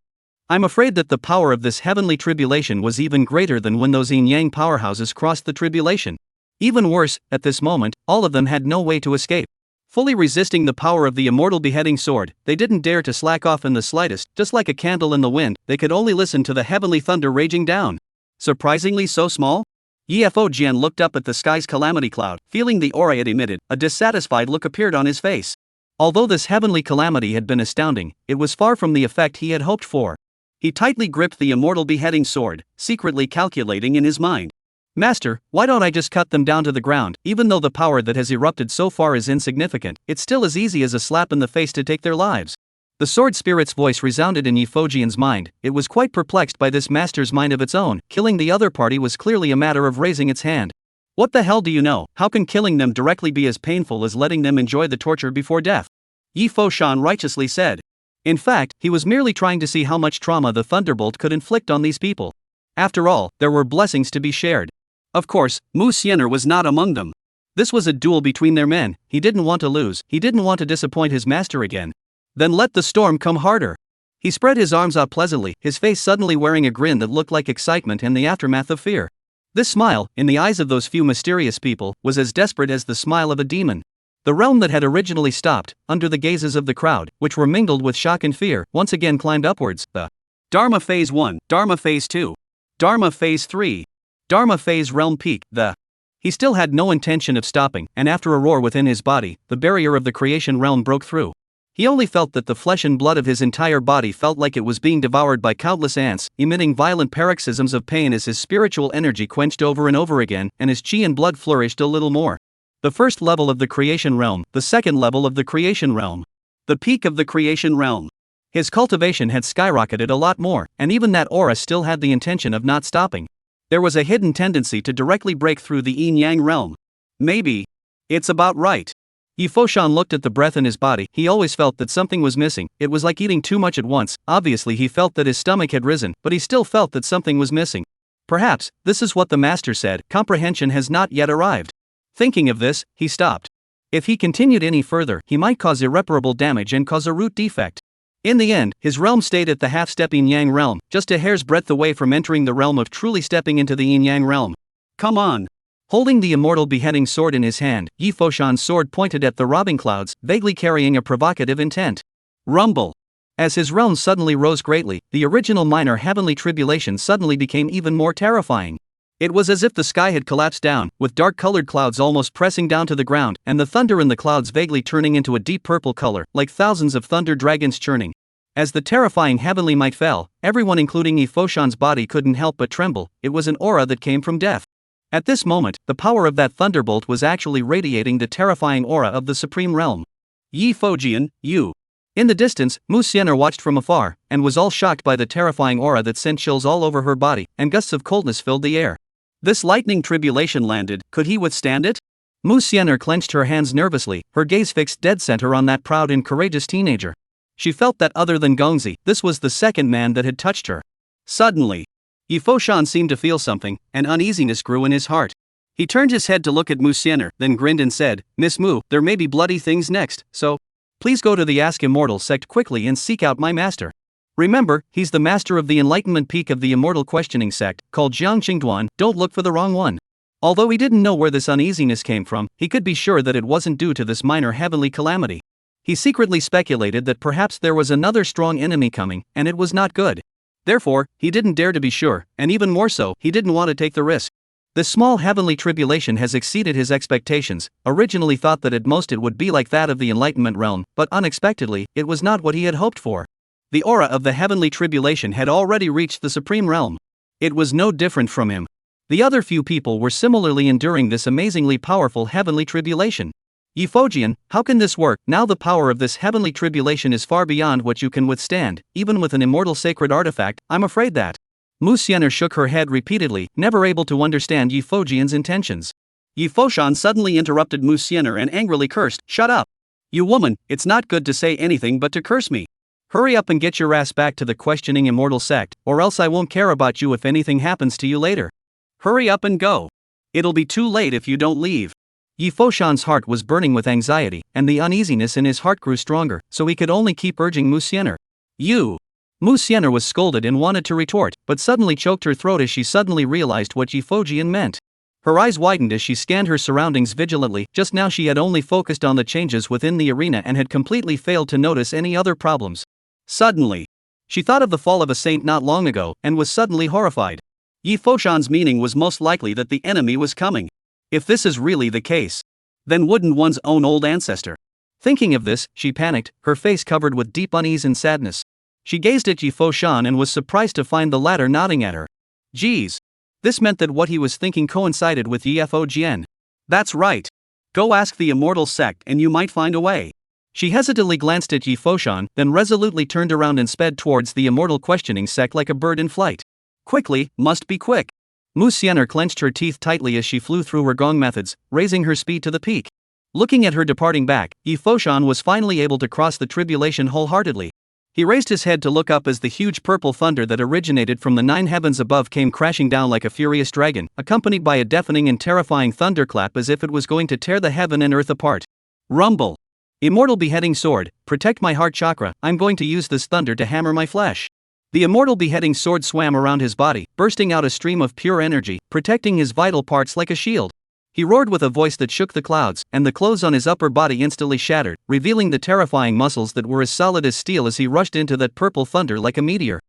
I'm afraid that the power of this heavenly tribulation was even greater than when those yin-yang powerhouses crossed the tribulation. Even worse, at this moment, all of them had no way to escape. Fully resisting the power of the immortal beheading sword, they didn't dare to slack off in the slightest. Just like a candle in the wind, they could only listen to the heavenly thunder raging down. Surprisingly so small? Yifo Jian looked up at the sky's calamity cloud, feeling the aura it emitted. A dissatisfied look appeared on his face. Although this heavenly calamity had been astounding, it was far from the effect he had hoped for. He tightly gripped the immortal beheading sword, secretly calculating in his mind. Master, why don't I just cut them down to the ground? Even though the power that has erupted so far is insignificant, it's still as easy as a slap in the face to take their lives. The sword spirit's voice resounded in Yifo Jian's mind. It was quite perplexed by this master's mind of its own. Killing the other party was clearly a matter of raising its hand. What the hell do you know? How can killing them directly be as painful as letting them enjoy the torture before death? Yifo Shan righteously said. In fact, he was merely trying to see how much trauma the thunderbolt could inflict on these people. After all, there were blessings to be shared. Of course, Mu Xiener was not among them. This was a duel between their men. He didn't want to lose. He didn't want to disappoint his master again. Then let the storm come harder. He spread his arms out pleasantly, his face suddenly wearing a grin that looked like excitement and the aftermath of fear. This smile, in the eyes of those few mysterious people, was as desperate as the smile of a demon. The realm that had originally stopped, under the gazes of the crowd, which were mingled with shock and fear, once again climbed upwards. The Dharma Phase 1, Dharma Phase 2, Dharma Phase 3, Dharma Phase Realm Peak. He still had no intention of stopping, and after a roar within his body, the barrier of the creation realm broke through. He only felt that the flesh and blood of his entire body felt like it was being devoured by countless ants, emitting violent paroxysms of pain as his spiritual energy quenched over and over again, and his chi and blood flourished a little more. The first level of the creation realm, the second level of the creation realm. The peak of the creation realm. His cultivation had skyrocketed a lot more, and even that aura still had the intention of not stopping. There was a hidden tendency to directly break through the yin-yang realm. Maybe. It's about right. Yifo Shan looked at the breath in his body. He always felt that something was missing. It was like eating too much at once. Obviously he felt that his stomach had risen, but he still felt that something was missing. Perhaps, this is what the master said, comprehension has not yet arrived. Thinking of this, he stopped. If he continued any further, he might cause irreparable damage and cause a root defect. In the end, his realm stayed at the half-stepping Yang realm, just a hair's breadth away from entering the realm of truly stepping into the Yin-Yang realm. Come on! Holding the immortal beheading sword in his hand, Yi Foshan's sword pointed at the robbing clouds, vaguely carrying a provocative intent. Rumble! As his realm suddenly rose greatly, the original minor heavenly tribulation suddenly became even more terrifying. It was as if the sky had collapsed down, with dark-colored clouds almost pressing down to the ground, and the thunder in the clouds vaguely turning into a deep purple color, like thousands of thunder dragons churning. As the terrifying heavenly might fell, everyone including Yi Foshan's body couldn't help but tremble. It was an aura that came from death. At this moment, the power of that thunderbolt was actually radiating the terrifying aura of the supreme realm. Yi Fojian, you. In the distance, Mu Xian'er watched from afar, and was all shocked by the terrifying aura that sent chills all over her body, and gusts of coldness filled the air. This lightning tribulation landed, could he withstand it? Mu Xian'er clenched her hands nervously, her gaze fixed dead center on that proud and courageous teenager. She felt that other than Gongzi, this was the second man that had touched her. Suddenly, Yi Foshan seemed to feel something, and uneasiness grew in his heart. He turned his head to look at Mu Xian'er, then grinned and said, "Miss Mu, there may be bloody things next, so please go to the Ask Immortal sect quickly and seek out my master. Remember, he's the master of the enlightenment peak of the Immortal questioning sect, called Jiang Qingduan. Don't look for the wrong one." Although he didn't know where this uneasiness came from, he could be sure that it wasn't due to this minor heavenly calamity. He secretly speculated that perhaps there was another strong enemy coming, and it was not good. Therefore, he didn't dare to be sure, and even more so, he didn't want to take the risk. This small heavenly tribulation has exceeded his expectations. Originally thought that at most it would be like that of the enlightenment realm, but unexpectedly, it was not what he had hoped for. The aura of the heavenly tribulation had already reached the supreme realm. It was no different from him. The other few people were similarly enduring this amazingly powerful heavenly tribulation. Yi Fojian, how can this work? Now the power of this heavenly tribulation is far beyond what you can withstand, even with an immortal sacred artifact. I'm afraid that. Mu Xian'er shook her head repeatedly, never able to understand Yi Fojian's intentions. Yi Foshan suddenly interrupted Mu Xian'er and angrily cursed, "Shut up! You woman, it's not good to say anything but to curse me. Hurry up and get your ass back to the questioning immortal sect, or else I won't care about you if anything happens to you later. Hurry up and go. It'll be too late if you don't leave." Yi Foshan's heart was burning with anxiety, and the uneasiness in his heart grew stronger, so he could only keep urging Mu Xian'er. "You!" Mu Xian'er was scolded and wanted to retort, but suddenly choked her throat as she suddenly realized what Yi Fojian meant. Her eyes widened as she scanned her surroundings vigilantly. Just now she had only focused on the changes within the arena and had completely failed to notice any other problems. Suddenly, she thought of the fall of a saint not long ago, and was suddenly horrified. Yi Foshan's meaning was most likely that the enemy was coming. If this is really the case, then wouldn't one's own old ancestor? Thinking of this, she panicked, her face covered with deep unease and sadness. She gazed at Yi Foshan and was surprised to find the latter nodding at her. Geez. This meant that what he was thinking coincided with Yi Fojian. That's right. Go ask the Immortal sect and you might find a way. She hesitantly glanced at Yi Foshan, then resolutely turned around and sped towards the Immortal questioning sect like a bird in flight. Quickly, must be quick. Mu Xian'er clenched her teeth tightly as she flew through her gong methods, raising her speed to the peak. Looking at her departing back, Yi Foshan was finally able to cross the tribulation wholeheartedly. He raised his head to look up as the huge purple thunder that originated from the 9 heavens above came crashing down like a furious dragon, accompanied by a deafening and terrifying thunderclap as if it was going to tear the heaven and earth apart. Rumble! Immortal beheading sword, protect my heart chakra, I'm going to use this thunder to hammer my flesh. The immortal beheading sword swam around his body, bursting out a stream of pure energy, protecting his vital parts like a shield. He roared with a voice that shook the clouds, and the clothes on his upper body instantly shattered, revealing the terrifying muscles that were as solid as steel as he rushed into that purple thunder like a meteor.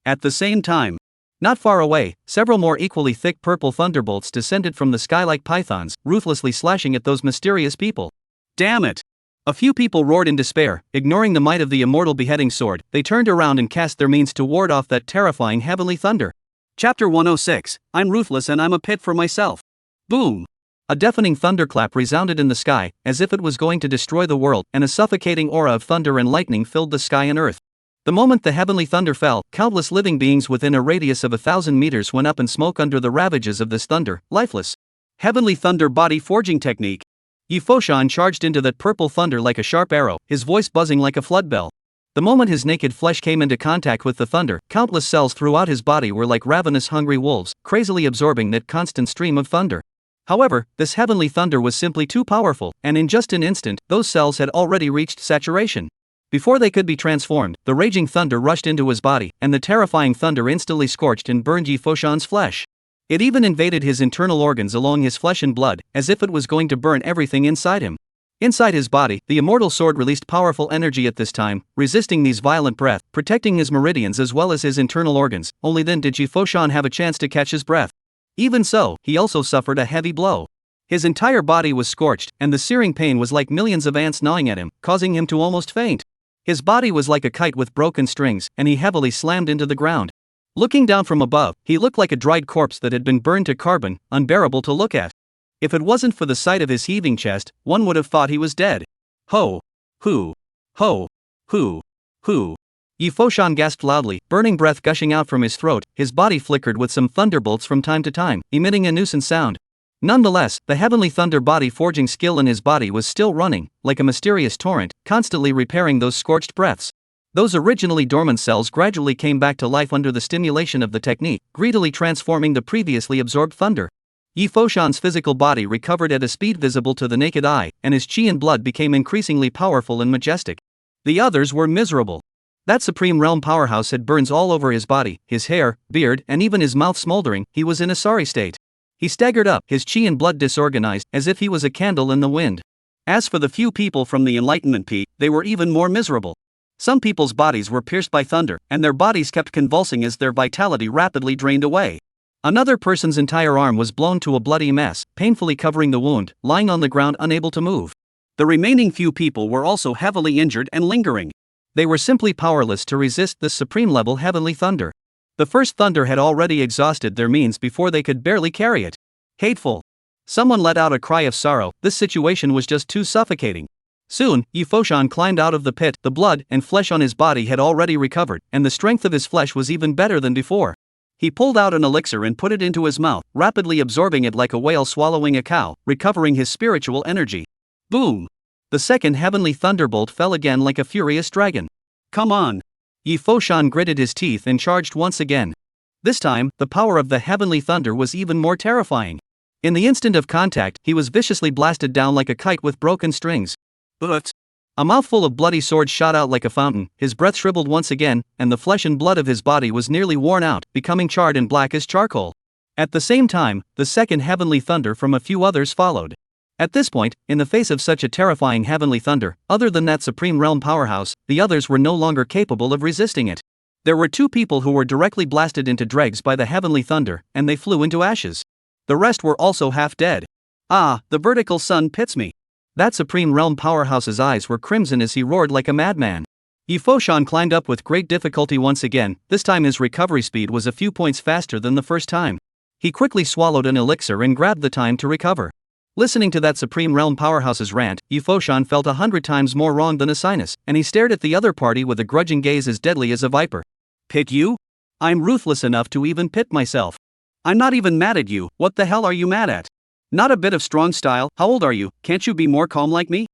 At the same time, not far away, several more equally thick purple thunderbolts descended from the sky like pythons, ruthlessly slashing at those mysterious people. Damn it! A few people roared in despair, ignoring the might of the immortal beheading sword. They turned around and cast their means to ward off that terrifying heavenly thunder. Chapter 106, I'm ruthless and I'm a pit for myself. Boom! A deafening thunderclap resounded in the sky, as if it was going to destroy the world, and a suffocating aura of thunder and lightning filled the sky and earth. The moment the heavenly thunder fell, countless living beings within a radius of 1,000 meters went up in smoke under the ravages of this thunder, lifeless. Heavenly thunder body forging technique. Yi Foshan charged into that purple thunder like a sharp arrow, his voice buzzing like a flood bell. The moment his naked flesh came into contact with the thunder, countless cells throughout his body were like ravenous hungry wolves, crazily absorbing that constant stream of thunder. However, this heavenly thunder was simply too powerful, and in just an instant, those cells had already reached saturation. Before they could be transformed, the raging thunder rushed into his body, and the terrifying thunder instantly scorched and burned Yi Foshan's flesh. It even invaded his internal organs along his flesh and blood, as if it was going to burn everything inside him. Inside his body, the immortal sword released powerful energy at this time, resisting these violent breath, protecting his meridians as well as his internal organs. Only then did Yi Foshan have a chance to catch his breath. Even so, he also suffered a heavy blow. His entire body was scorched, and the searing pain was like millions of ants gnawing at him, causing him to almost faint. His body was like a kite with broken strings, and he heavily slammed into the ground. Looking down from above, he looked like a dried corpse that had been burned to carbon, unbearable to look at. If it wasn't for the sight of his heaving chest, one would have thought he was dead. Ho! Hoo! Ho! Hoo! Hoo! Yi Foshan gasped loudly, burning breath gushing out from his throat. His body flickered with some thunderbolts from time to time, emitting a nuisance sound. Nonetheless, the heavenly thunder body forging skill in his body was still running, like a mysterious torrent, constantly repairing those scorched breaths. Those originally dormant cells gradually came back to life under the stimulation of the technique, greedily transforming the previously absorbed thunder. Yi Foshan's physical body recovered at a speed visible to the naked eye, and his chi and blood became increasingly powerful and majestic. The others were miserable. That Supreme Realm powerhouse had burns all over his body, his hair, beard, and even his mouth smoldering. He was in a sorry state. He staggered up, his chi and blood disorganized, as if he was a candle in the wind. As for the few people from the Enlightenment Peak, they were even more miserable. Some people's bodies were pierced by thunder, and their bodies kept convulsing as their vitality rapidly drained away. Another person's entire arm was blown to a bloody mess, painfully covering the wound, lying on the ground unable to move. The remaining few people were also heavily injured and lingering. They were simply powerless to resist this supreme-level heavenly thunder. The first thunder had already exhausted their means before they could barely carry it. Hateful! Someone let out a cry of sorrow. This situation was just too suffocating. Soon, Yi Foshan climbed out of the pit. The blood and flesh on his body had already recovered, and the strength of his flesh was even better than before. He pulled out an elixir and put it into his mouth, rapidly absorbing it like a whale swallowing a cow, recovering his spiritual energy. Boom! The second heavenly thunderbolt fell again like a furious dragon. Come on! Yi Foshan gritted his teeth and charged once again. This time, the power of the heavenly thunder was even more terrifying. In the instant of contact, he was viciously blasted down like a kite with broken strings. But a mouthful of bloody sword shot out like a fountain, his breath shriveled once again, and the flesh and blood of his body was nearly worn out, becoming charred and black as charcoal. At the same time, the second heavenly thunder from a few others followed. At this point, in the face of such a terrifying heavenly thunder, other than that Supreme Realm powerhouse, the others were no longer capable of resisting it. There were two people who were directly blasted into dregs by the heavenly thunder, and they flew into ashes. The rest were also half dead. Ah, the vertical sun pits me. That Supreme Realm powerhouse's eyes were crimson as he roared like a madman. Yi Foshan climbed up with great difficulty once again. This time his recovery speed was a few points faster than the first time. He quickly swallowed an elixir and grabbed the time to recover. Listening to that Supreme Realm powerhouse's rant, Yi Foshan felt 100 times more wrong than a sinus, and he stared at the other party with a grudging gaze as deadly as a viper. Pit you? I'm ruthless enough to even pit myself. I'm not even mad at you. What the hell are you mad at? Not a bit of strong style. How old are you? Can't you be more calm like me?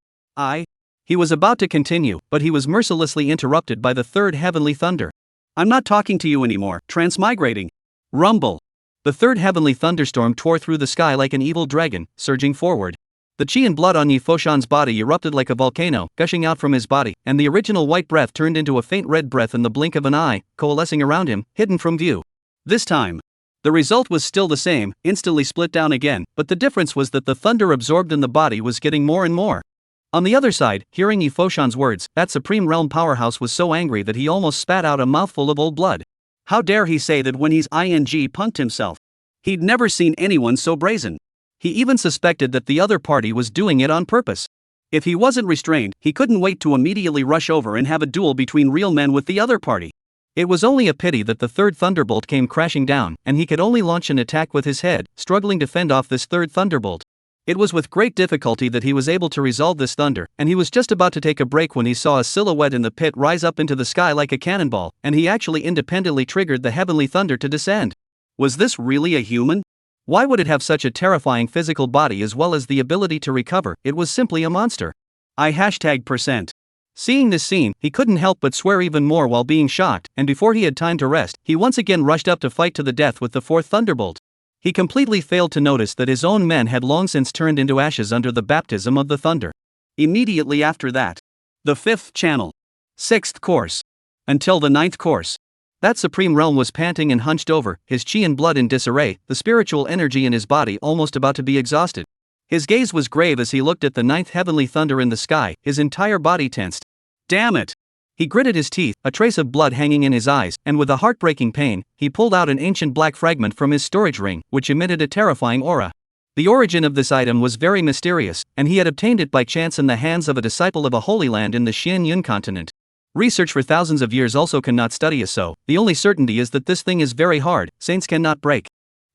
He was about to continue, but he was mercilessly interrupted by the third heavenly thunder. I'm not talking to you anymore. Transmigrating. Rumble. The third heavenly thunderstorm tore through the sky like an evil dragon, surging forward. The chi and blood on Yi Foshan's body erupted like a volcano, gushing out from his body, and the original white breath turned into a faint red breath in the blink of an eye, coalescing around him, hidden from view. This time, the result was still the same, instantly split down again, but the difference was that the thunder absorbed in the body was getting more and more. On the other side, hearing Yi Foshan's words, that Supreme Realm powerhouse was so angry that he almost spat out a mouthful of old blood. How dare he say that when he's punked himself? He'd never seen anyone so brazen. He even suspected that the other party was doing it on purpose. If he wasn't restrained, he couldn't wait to immediately rush over and have a duel between real men with the other party. It was only a pity that the third thunderbolt came crashing down, and he could only launch an attack with his head, struggling to fend off this third thunderbolt. It was with great difficulty that he was able to resolve this thunder, and he was just about to take a break when he saw a silhouette in the pit rise up into the sky like a cannonball, and he actually independently triggered the heavenly thunder to descend. Was this really a human? Why would it have such a terrifying physical body as well as the ability to recover? It was simply a monster. %. Seeing this scene, he couldn't help but swear even more while being shocked, and before he had time to rest, he once again rushed up to fight to the death with the fourth thunderbolt. He completely failed to notice that his own men had long since turned into ashes under the baptism of the thunder. Immediately after that, the fifth channel. 6th course. Until the 9th course. That supreme realm was panting and hunched over, his chi and blood in disarray, the spiritual energy in his body almost about to be exhausted. His gaze was grave as he looked at the 9th heavenly thunder in the sky, his entire body tensed. Damn it! He gritted his teeth, a trace of blood hanging in his eyes, and with a heartbreaking pain, he pulled out an ancient black fragment from his storage ring, which emitted a terrifying aura. The origin of this item was very mysterious, and he had obtained it by chance in the hands of a disciple of a holy land in the Xianyun continent. Research for thousands of years also cannot study as so, the only certainty is that this thing is very hard, saints cannot break.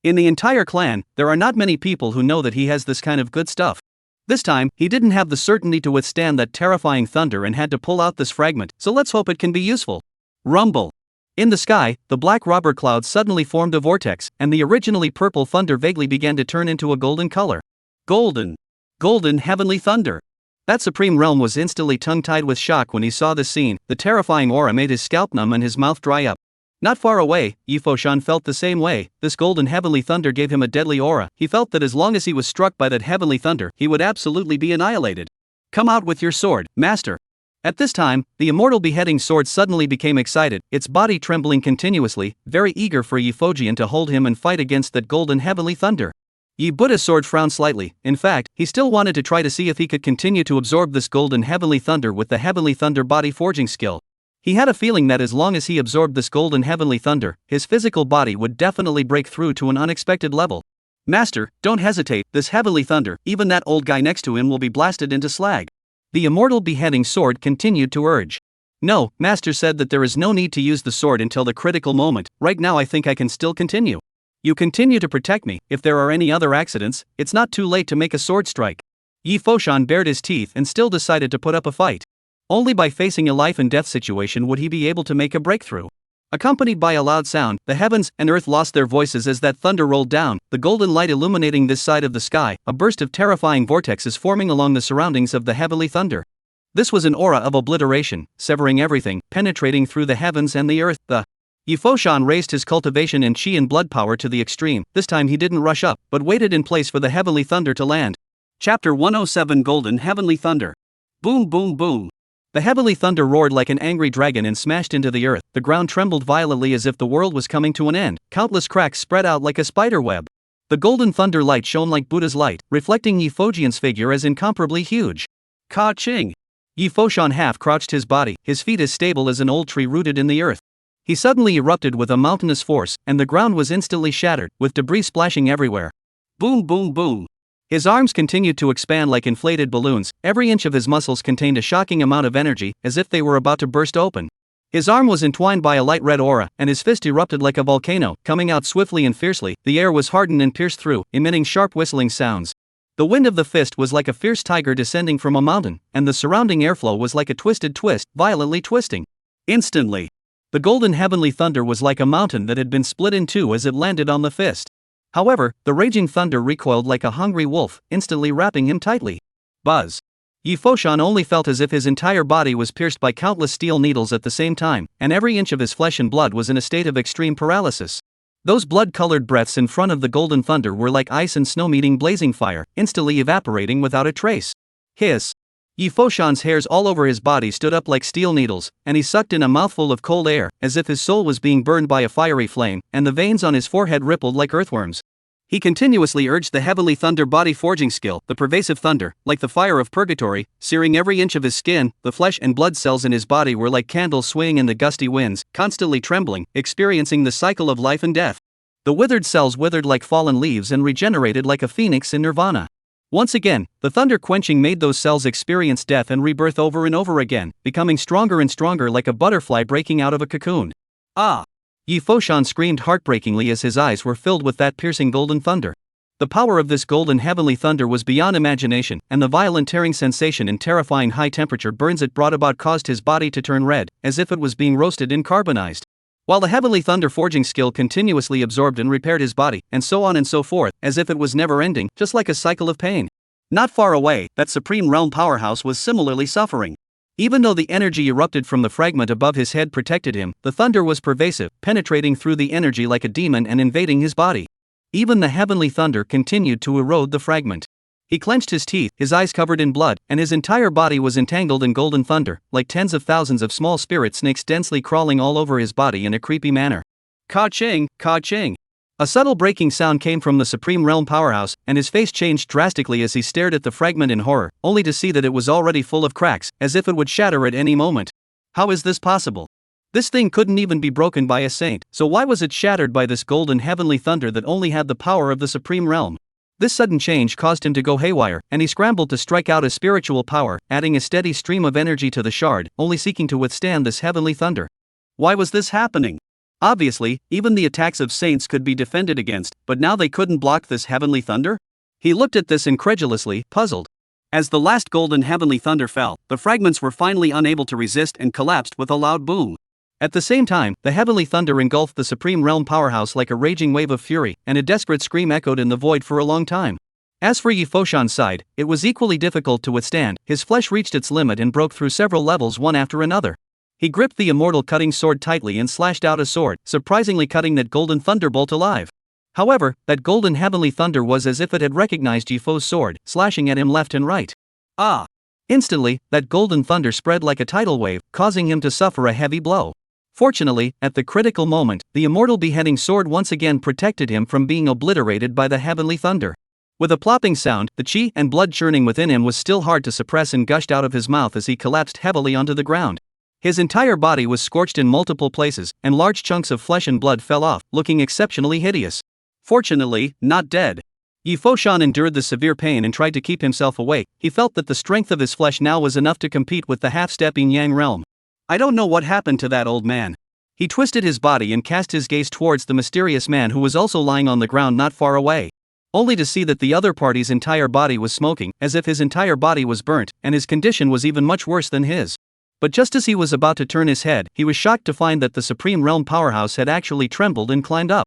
In the entire clan, there are not many people who know that he has this kind of good stuff. This time, he didn't have the certainty to withstand that terrifying thunder and had to pull out this fragment, so let's hope it can be useful. Rumble. In the sky, the black robber cloud suddenly formed a vortex, and the originally purple thunder vaguely began to turn into a golden color. Golden. Golden heavenly thunder. That supreme realm was instantly tongue-tied with shock when he saw this scene. The terrifying aura made his scalp numb and his mouth dry up. Not far away, Yifoshan felt the same way. This golden heavenly thunder gave him a deadly aura. He felt that as long as he was struck by that heavenly thunder, he would absolutely be annihilated. Come out with your sword, master. At this time, the immortal beheading sword suddenly became excited, its body trembling continuously, very eager for Yifojian to hold him and fight against that golden heavenly thunder. Yi Buddha's sword frowned slightly. In fact, he still wanted to try to see if he could continue to absorb this golden heavenly thunder with the heavenly thunder body forging skill. He had a feeling that as long as he absorbed this golden heavenly thunder, his physical body would definitely break through to an unexpected level. Master, don't hesitate, this heavenly thunder, even that old guy next to him will be blasted into slag. The immortal beheading sword continued to urge. No, Master said that there is no need to use the sword until the critical moment. Right now I think I can still continue. You continue to protect me. If there are any other accidents, it's not too late to make a sword strike. Yifoshan bared his teeth and still decided to put up a fight. Only by facing a life and death situation would he be able to make a breakthrough. Accompanied by a loud sound, the heavens and earth lost their voices as that thunder rolled down, the golden light illuminating this side of the sky, a burst of terrifying vortexes forming along the surroundings of the heavenly thunder. This was an aura of obliteration, severing everything, penetrating through the heavens and the earth. The Yifoshan raised his cultivation and chi and blood power to the extreme. This time he didn't rush up, but waited in place for the heavenly thunder to land. Chapter 107 Golden Heavenly Thunder. Boom boom boom. The heavenly thunder roared like an angry dragon and smashed into the earth. The ground trembled violently as if the world was coming to an end. Countless cracks spread out like a spider web. The golden thunder light shone like Buddha's light, reflecting Yifojian's figure as incomparably huge. Ka-ching! Yifoshan half-crouched his body, his feet as stable as an old tree rooted in the earth. He suddenly erupted with a mountainous force, and the ground was instantly shattered, with debris splashing everywhere. Boom boom boom. His arms continued to expand like inflated balloons. Every inch of his muscles contained a shocking amount of energy, as if they were about to burst open. His arm was entwined by a light red aura, and his fist erupted like a volcano, coming out swiftly and fiercely. The air was hardened and pierced through, emitting sharp whistling sounds. The wind of the fist was like a fierce tiger descending from a mountain, and the surrounding airflow was like a twisted twist, violently twisting. Instantly, the golden heavenly thunder was like a mountain that had been split in two as it landed on the fist. However, the raging thunder recoiled like a hungry wolf, instantly wrapping him tightly. Buzz. Yifoshan only felt as if his entire body was pierced by countless steel needles at the same time, and every inch of his flesh and blood was in a state of extreme paralysis. Those blood-colored breaths in front of the golden thunder were like ice and snow meeting blazing fire, instantly evaporating without a trace. Hiss. Yifoshan's hairs all over his body stood up like steel needles, and he sucked in a mouthful of cold air, as if his soul was being burned by a fiery flame, and the veins on his forehead rippled like earthworms. He continuously urged the heavenly thunder body forging skill, the pervasive thunder, like the fire of purgatory, searing every inch of his skin. The flesh and blood cells in his body were like candles swaying in the gusty winds, constantly trembling, experiencing the cycle of life and death. The withered cells withered like fallen leaves and regenerated like a phoenix in nirvana. Once again, the thunder quenching made those cells experience death and rebirth over and over again, becoming stronger and stronger like a butterfly breaking out of a cocoon. Ah! Yifoshan screamed heartbreakingly as his eyes were filled with that piercing golden thunder. The power of this golden heavenly thunder was beyond imagination, and the violent tearing sensation and terrifying high temperature burns it brought about caused his body to turn red, as if it was being roasted and carbonized. While the heavenly thunder forging skill continuously absorbed and repaired his body, and so on and so forth, as if it was never ending, just like a cycle of pain. Not far away, that supreme realm powerhouse was similarly suffering. Even though the energy erupted from the fragment above his head protected him, the thunder was pervasive, penetrating through the energy like a demon and invading his body. Even the heavenly thunder continued to erode the fragment. He clenched his teeth, his eyes covered in blood, and his entire body was entangled in golden thunder, like tens of thousands of small spirit snakes densely crawling all over his body in a creepy manner. Ka-ching, ka-ching. A subtle breaking sound came from the Supreme Realm powerhouse, and his face changed drastically as he stared at the fragment in horror, only to see that it was already full of cracks, as if it would shatter at any moment. How is this possible? This thing couldn't even be broken by a saint, so why was it shattered by this golden heavenly thunder that only had the power of the Supreme Realm? This sudden change caused him to go haywire, and he scrambled to strike out his spiritual power, adding a steady stream of energy to the shard, only seeking to withstand this heavenly thunder. Why was this happening? Obviously, even the attacks of saints could be defended against, but now they couldn't block this heavenly thunder? He looked at this incredulously, puzzled. As the last golden heavenly thunder fell, the fragments were finally unable to resist and collapsed with a loud boom. At the same time, the heavenly thunder engulfed the Supreme Realm powerhouse like a raging wave of fury, and a desperate scream echoed in the void for a long time. As for Yifoshan's side, it was equally difficult to withstand. His flesh reached its limit and broke through several levels one after another. He gripped the immortal cutting sword tightly and slashed out a sword, surprisingly cutting that golden thunderbolt alive. However, that golden heavenly thunder was as if it had recognized Yifo's sword, slashing at him left and right. Ah! Instantly, that golden thunder spread like a tidal wave, causing him to suffer a heavy blow. Fortunately, at the critical moment, the immortal beheading sword once again protected him from being obliterated by the heavenly thunder. With a plopping sound, the chi and blood churning within him was still hard to suppress and gushed out of his mouth as he collapsed heavily onto the ground. His entire body was scorched in multiple places, and large chunks of flesh and blood fell off, looking exceptionally hideous. Fortunately, not dead. Yifoshan endured the severe pain and tried to keep himself awake. He felt that the strength of his flesh now was enough to compete with the half-stepping Yang realm. I don't know what happened to that old man. He twisted his body and cast his gaze towards the mysterious man who was also lying on the ground not far away. Only to see that the other party's entire body was smoking, as if his entire body was burnt, and his condition was even much worse than his. But just as he was about to turn his head, he was shocked to find that the Supreme Realm powerhouse had actually trembled and climbed up.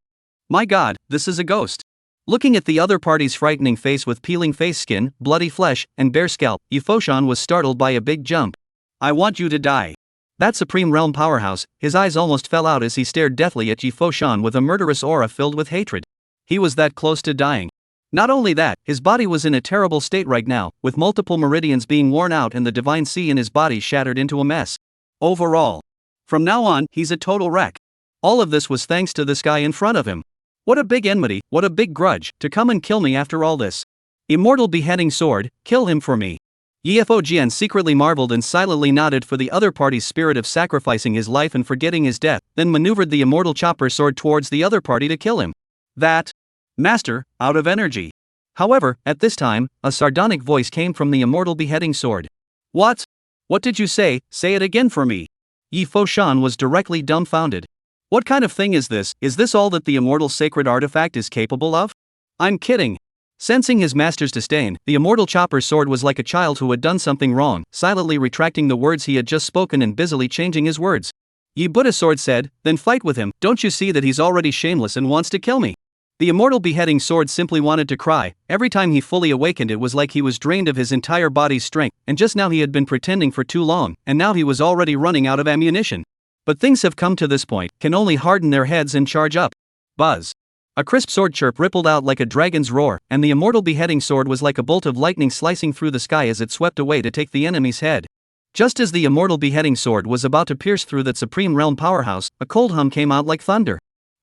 My god, this is a ghost. Looking at the other party's frightening face with peeling face skin, bloody flesh, and bare scalp, Yifoshan was startled by a big jump. I want you to die. That Supreme Realm powerhouse, his eyes almost fell out as he stared deathly at Yifoshan with a murderous aura filled with hatred. He was that close to dying. Not only that, his body was in a terrible state right now, with multiple meridians being worn out and the divine sea in his body shattered into a mess. Overall, from now on, he's a total wreck. All of this was thanks to this guy in front of him. What a big enmity, what a big grudge, to come and kill me after all this. Immortal beheading sword, kill him for me. Yifo secretly marveled and silently nodded for the other party's spirit of sacrificing his life and forgetting his death, then maneuvered the immortal chopper sword towards the other party to kill him. That master, out of energy. However, at this time, a sardonic voice came from the immortal beheading sword. What? What did you say? Say it again for me. Yifoshan was directly dumbfounded. What kind of thing is this? Is this all that the immortal sacred artifact is capable of? I'm kidding. Sensing his master's disdain, the immortal chopper's sword was like a child who had done something wrong, silently retracting the words he had just spoken and busily changing his words. Buddha's sword said, then fight with him, don't you see that he's already shameless and wants to kill me? The immortal beheading sword simply wanted to cry. Every time he fully awakened it was like he was drained of his entire body's strength, and just now he had been pretending for too long, and now he was already running out of ammunition. But things have come to this point, can only harden their heads and charge up. Buzz. A crisp sword chirp rippled out like a dragon's roar, and the immortal beheading sword was like a bolt of lightning slicing through the sky as it swept away to take the enemy's head. Just as the immortal beheading sword was about to pierce through that Supreme Realm powerhouse, a cold hum came out like thunder.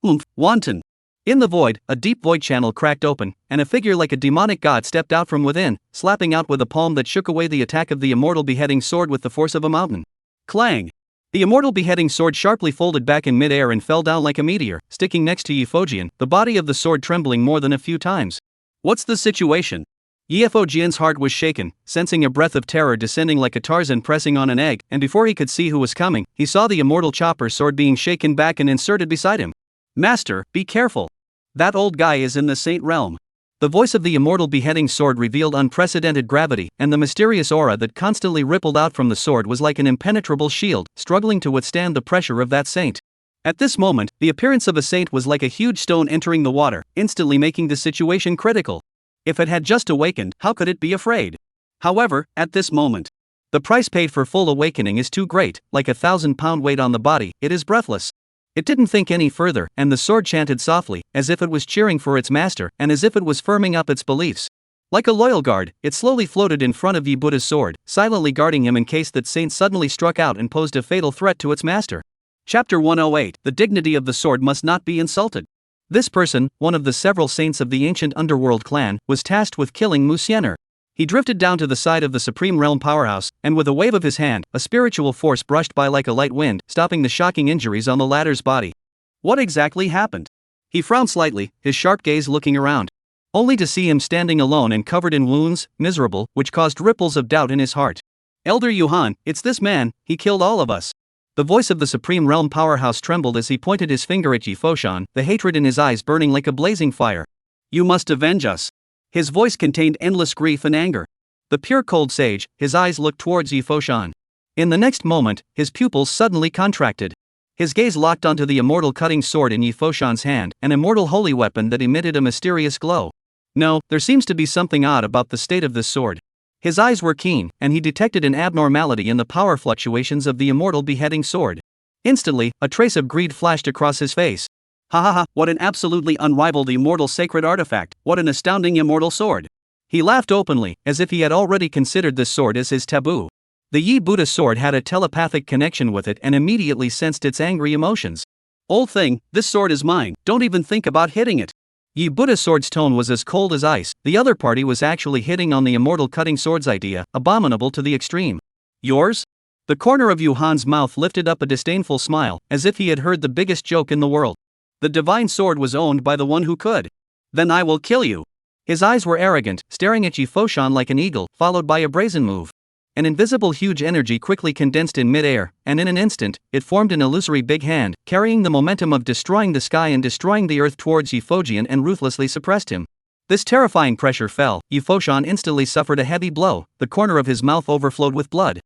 Oomph, wanton. In the void, a deep void channel cracked open, and a figure like a demonic god stepped out from within, slapping out with a palm that shook away the attack of the immortal beheading sword with the force of a mountain. Clang! The immortal beheading sword sharply folded back in midair and fell down like a meteor, sticking next to Yifojian, the body of the sword trembling more than a few times. What's the situation? Yifojian's heart was shaken, sensing a breath of terror descending like a Tarzan pressing on an egg, and before he could see who was coming, he saw the immortal chopper sword being shaken back and inserted beside him. Master, be careful. That old guy is in the saint realm. The voice of the immortal beheading sword revealed unprecedented gravity, and the mysterious aura that constantly rippled out from the sword was like an impenetrable shield, struggling to withstand the pressure of that saint. At this moment, the appearance of a saint was like a huge stone entering the water, instantly making the situation critical. If it had just awakened, how could it be afraid? However, at this moment, the price paid for full awakening is too great, like 1,000-pound weight on the body, it is breathless. It didn't think any further, and the sword chanted softly, as if it was cheering for its master, and as if it was firming up its beliefs. Like a loyal guard, it slowly floated in front of Yi Buddha's sword, silently guarding him in case that saint suddenly struck out and posed a fatal threat to its master. Chapter 108. The dignity of the sword must not be insulted. This person, one of the several saints of the ancient underworld clan, was tasked with killing Musiener. He drifted down to the side of the Supreme Realm powerhouse, and with a wave of his hand, a spiritual force brushed by like a light wind, stopping the shocking injuries on the latter's body. What exactly happened? He frowned slightly, his sharp gaze looking around. Only to see him standing alone and covered in wounds, miserable, which caused ripples of doubt in his heart. Elder Yuhan, it's this man, he killed all of us. The voice of the Supreme Realm powerhouse trembled as he pointed his finger at Yi Foshan, the hatred in his eyes burning like a blazing fire. You must avenge us. His voice contained endless grief and anger. The pure cold sage, his eyes looked towards Yi Foshan. In the next moment, his pupils suddenly contracted. His gaze locked onto the immortal cutting sword in Yi Foshan's hand, an immortal holy weapon that emitted a mysterious glow. No, there seems to be something odd about the state of this sword. His eyes were keen, and he detected an abnormality in the power fluctuations of the immortal beheading sword. Instantly, a trace of greed flashed across his face. Ha ha ha, what an absolutely unrivaled immortal sacred artifact, what an astounding immortal sword. He laughed openly, as if he had already considered this sword as his taboo. The Yi Buddha sword had a telepathic connection with it and immediately sensed its angry emotions. Old thing, this sword is mine, don't even think about hitting it. Yi Buddha's sword's tone was as cold as ice. The other party was actually hitting on the immortal cutting sword's idea, abominable to the extreme. Yours? The corner of Yuhan's mouth lifted up a disdainful smile, as if he had heard the biggest joke in the world. The divine sword was owned by the one who could. Then I will kill you. His eyes were arrogant, staring at Yi Foshan like an eagle, followed by a brazen move. An invisible huge energy quickly condensed in mid-air, and in an instant, it formed an illusory big hand, carrying the momentum of destroying the sky and destroying the earth towards Yi Foshan and ruthlessly suppressed him. This terrifying pressure fell. Yi Foshan instantly suffered a heavy blow, the corner of his mouth overflowed with blood.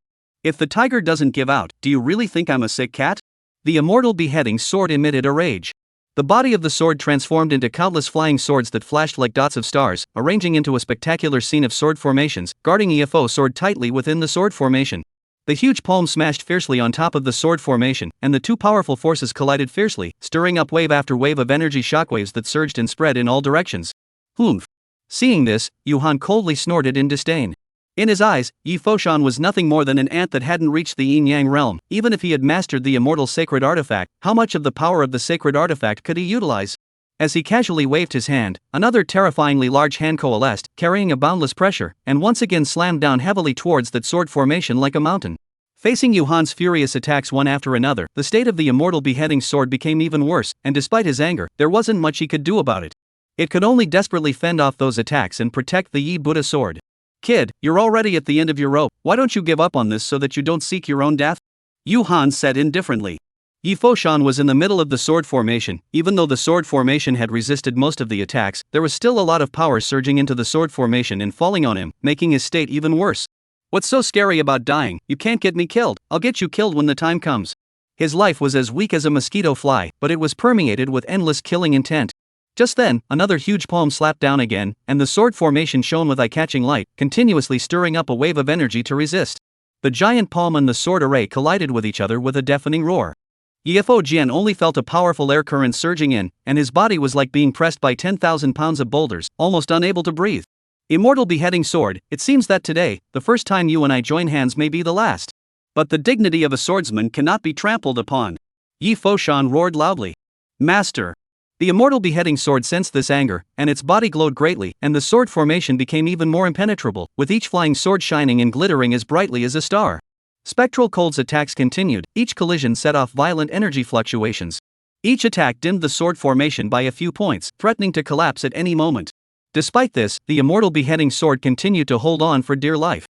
If the tiger doesn't give out, do you really think I'm a sick cat? The immortal beheading sword emitted a rage. The body of the sword transformed into countless flying swords that flashed like dots of stars, arranging into a spectacular scene of sword formations, guarding Yifo's sword tightly within the sword formation. The huge palm smashed fiercely on top of the sword formation, and the two powerful forces collided fiercely, stirring up wave after wave of energy shockwaves that surged and spread in all directions. Humph. Seeing this, Yuhan coldly snorted in disdain. In his eyes, Yi Foshan was nothing more than an ant that hadn't reached the yin-yang realm. Even if he had mastered the immortal sacred artifact, how much of the power of the sacred artifact could he utilize? As he casually waved his hand, another terrifyingly large hand coalesced, carrying a boundless pressure, and once again slammed down heavily towards that sword formation like a mountain. Facing Yuhan's furious attacks one after another, the state of the immortal beheading sword became even worse, and despite his anger, there wasn't much he could do about it. It could only desperately fend off those attacks and protect the Yi Buddha sword. Kid, you're already at the end of your rope, why don't you give up on this so that you don't seek your own death? Yuhan said indifferently. Yi Foshan was in the middle of the sword formation. Even though the sword formation had resisted most of the attacks, there was still a lot of power surging into the sword formation and falling on him, making his state even worse. What's so scary about dying? You can't get me killed, I'll get you killed when the time comes. His life was as weak as a mosquito fly, but it was permeated with endless killing intent. Just then, another huge palm slapped down again, and the sword formation shone with eye-catching light, continuously stirring up a wave of energy to resist. The giant palm and the sword array collided with each other with a deafening roar. Yifo Jian only felt a powerful air current surging in, and his body was like being pressed by 10,000 pounds of boulders, almost unable to breathe. Immortal beheading sword, it seems that today, the first time you and I join hands may be the last. But the dignity of a swordsman cannot be trampled upon. Yi Foshan roared loudly. Master! The immortal beheading sword sensed this anger, and its body glowed greatly, and the sword formation became even more impenetrable, with each flying sword shining and glittering as brightly as a star. Spectral Cold's attacks continued, each collision set off violent energy fluctuations. Each attack dimmed the sword formation by a few points, threatening to collapse at any moment. Despite this, the immortal beheading sword continued to hold on for dear life.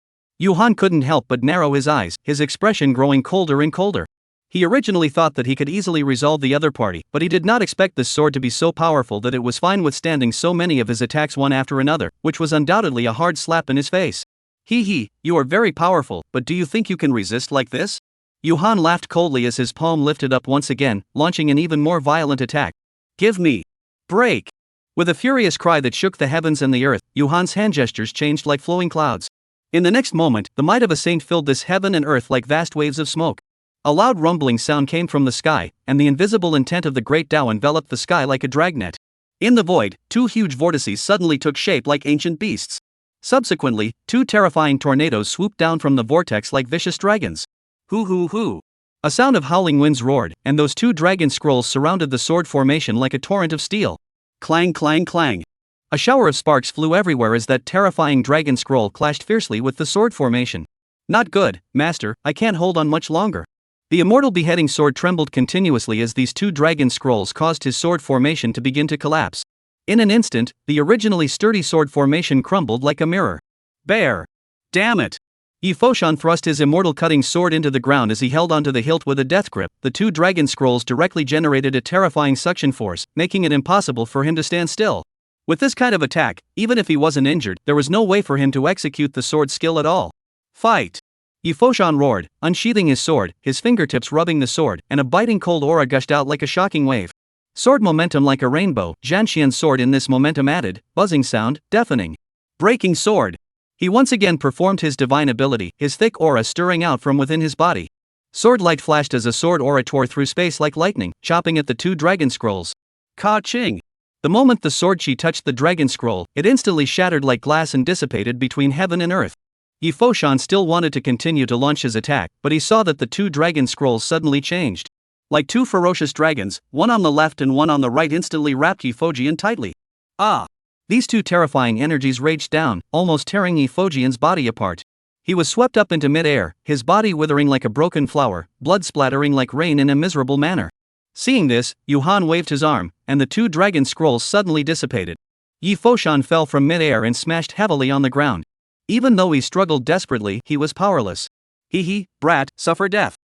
Yuhan couldn't help but narrow his eyes, his expression growing colder and colder. He originally thought that he could easily resolve the other party, but he did not expect this sword to be so powerful that it was fine withstanding so many of his attacks one after another, which was undoubtedly a hard slap in his face. You are very powerful, but do you think you can resist like this? Yuhan laughed coldly as his palm lifted up once again, launching an even more violent attack. Give me! Break! With a furious cry that shook the heavens and the earth, Yuhan's hand gestures changed like flowing clouds. In the next moment, the might of a saint filled this heaven and earth like vast waves of smoke. A loud rumbling sound came from the sky, and the invisible intent of the great Tao enveloped the sky like a dragnet. In the void, two huge vortices suddenly took shape like ancient beasts. Subsequently, two terrifying tornadoes swooped down from the vortex like vicious dragons. Hoo hoo hoo. A sound of howling winds roared, and those two dragon scrolls surrounded the sword formation like a torrent of steel. Clang clang clang. A shower of sparks flew everywhere as that terrifying dragon scroll clashed fiercely with the sword formation. Not good, master, I can't hold on much longer. The immortal beheading sword trembled continuously as these two dragon scrolls caused his sword formation to begin to collapse. In an instant, the originally sturdy sword formation crumbled like a mirror. Bear! Damn it! Yi Foshan thrust his immortal cutting sword into the ground as he held onto the hilt with a death grip. The two dragon scrolls directly generated a terrifying suction force, making it impossible for him to stand still. With this kind of attack, even if he wasn't injured, there was no way for him to execute the sword skill at all. Fight! Yi Foshan roared, unsheathing his sword, his fingertips rubbing the sword, and a biting cold aura gushed out like a shocking wave. Sword momentum like a rainbow, Zhanxian's sword in this momentum added, buzzing sound, deafening. Breaking sword! He once again performed his divine ability, his thick aura stirring out from within his body. Sword light flashed as a sword aura tore through space like lightning, chopping at the two dragon scrolls. Ka-ching! The moment the sword chi touched the dragon scroll, it instantly shattered like glass and dissipated between heaven and earth. Yi Foshan still wanted to continue to launch his attack, but he saw that the two dragon scrolls suddenly changed. Like two ferocious dragons, one on the left and one on the right instantly wrapped Yi Foshan tightly. Ah! These two terrifying energies raged down, almost tearing Yi Foshan's body apart. He was swept up into mid-air, his body withering like a broken flower, blood splattering like rain in a miserable manner. Seeing this, Yuhan waved his arm, and the two dragon scrolls suddenly dissipated. Yi Foshan fell from mid-air and smashed heavily on the ground. Even though he struggled desperately, he was powerless. Hee, brat, suffer death.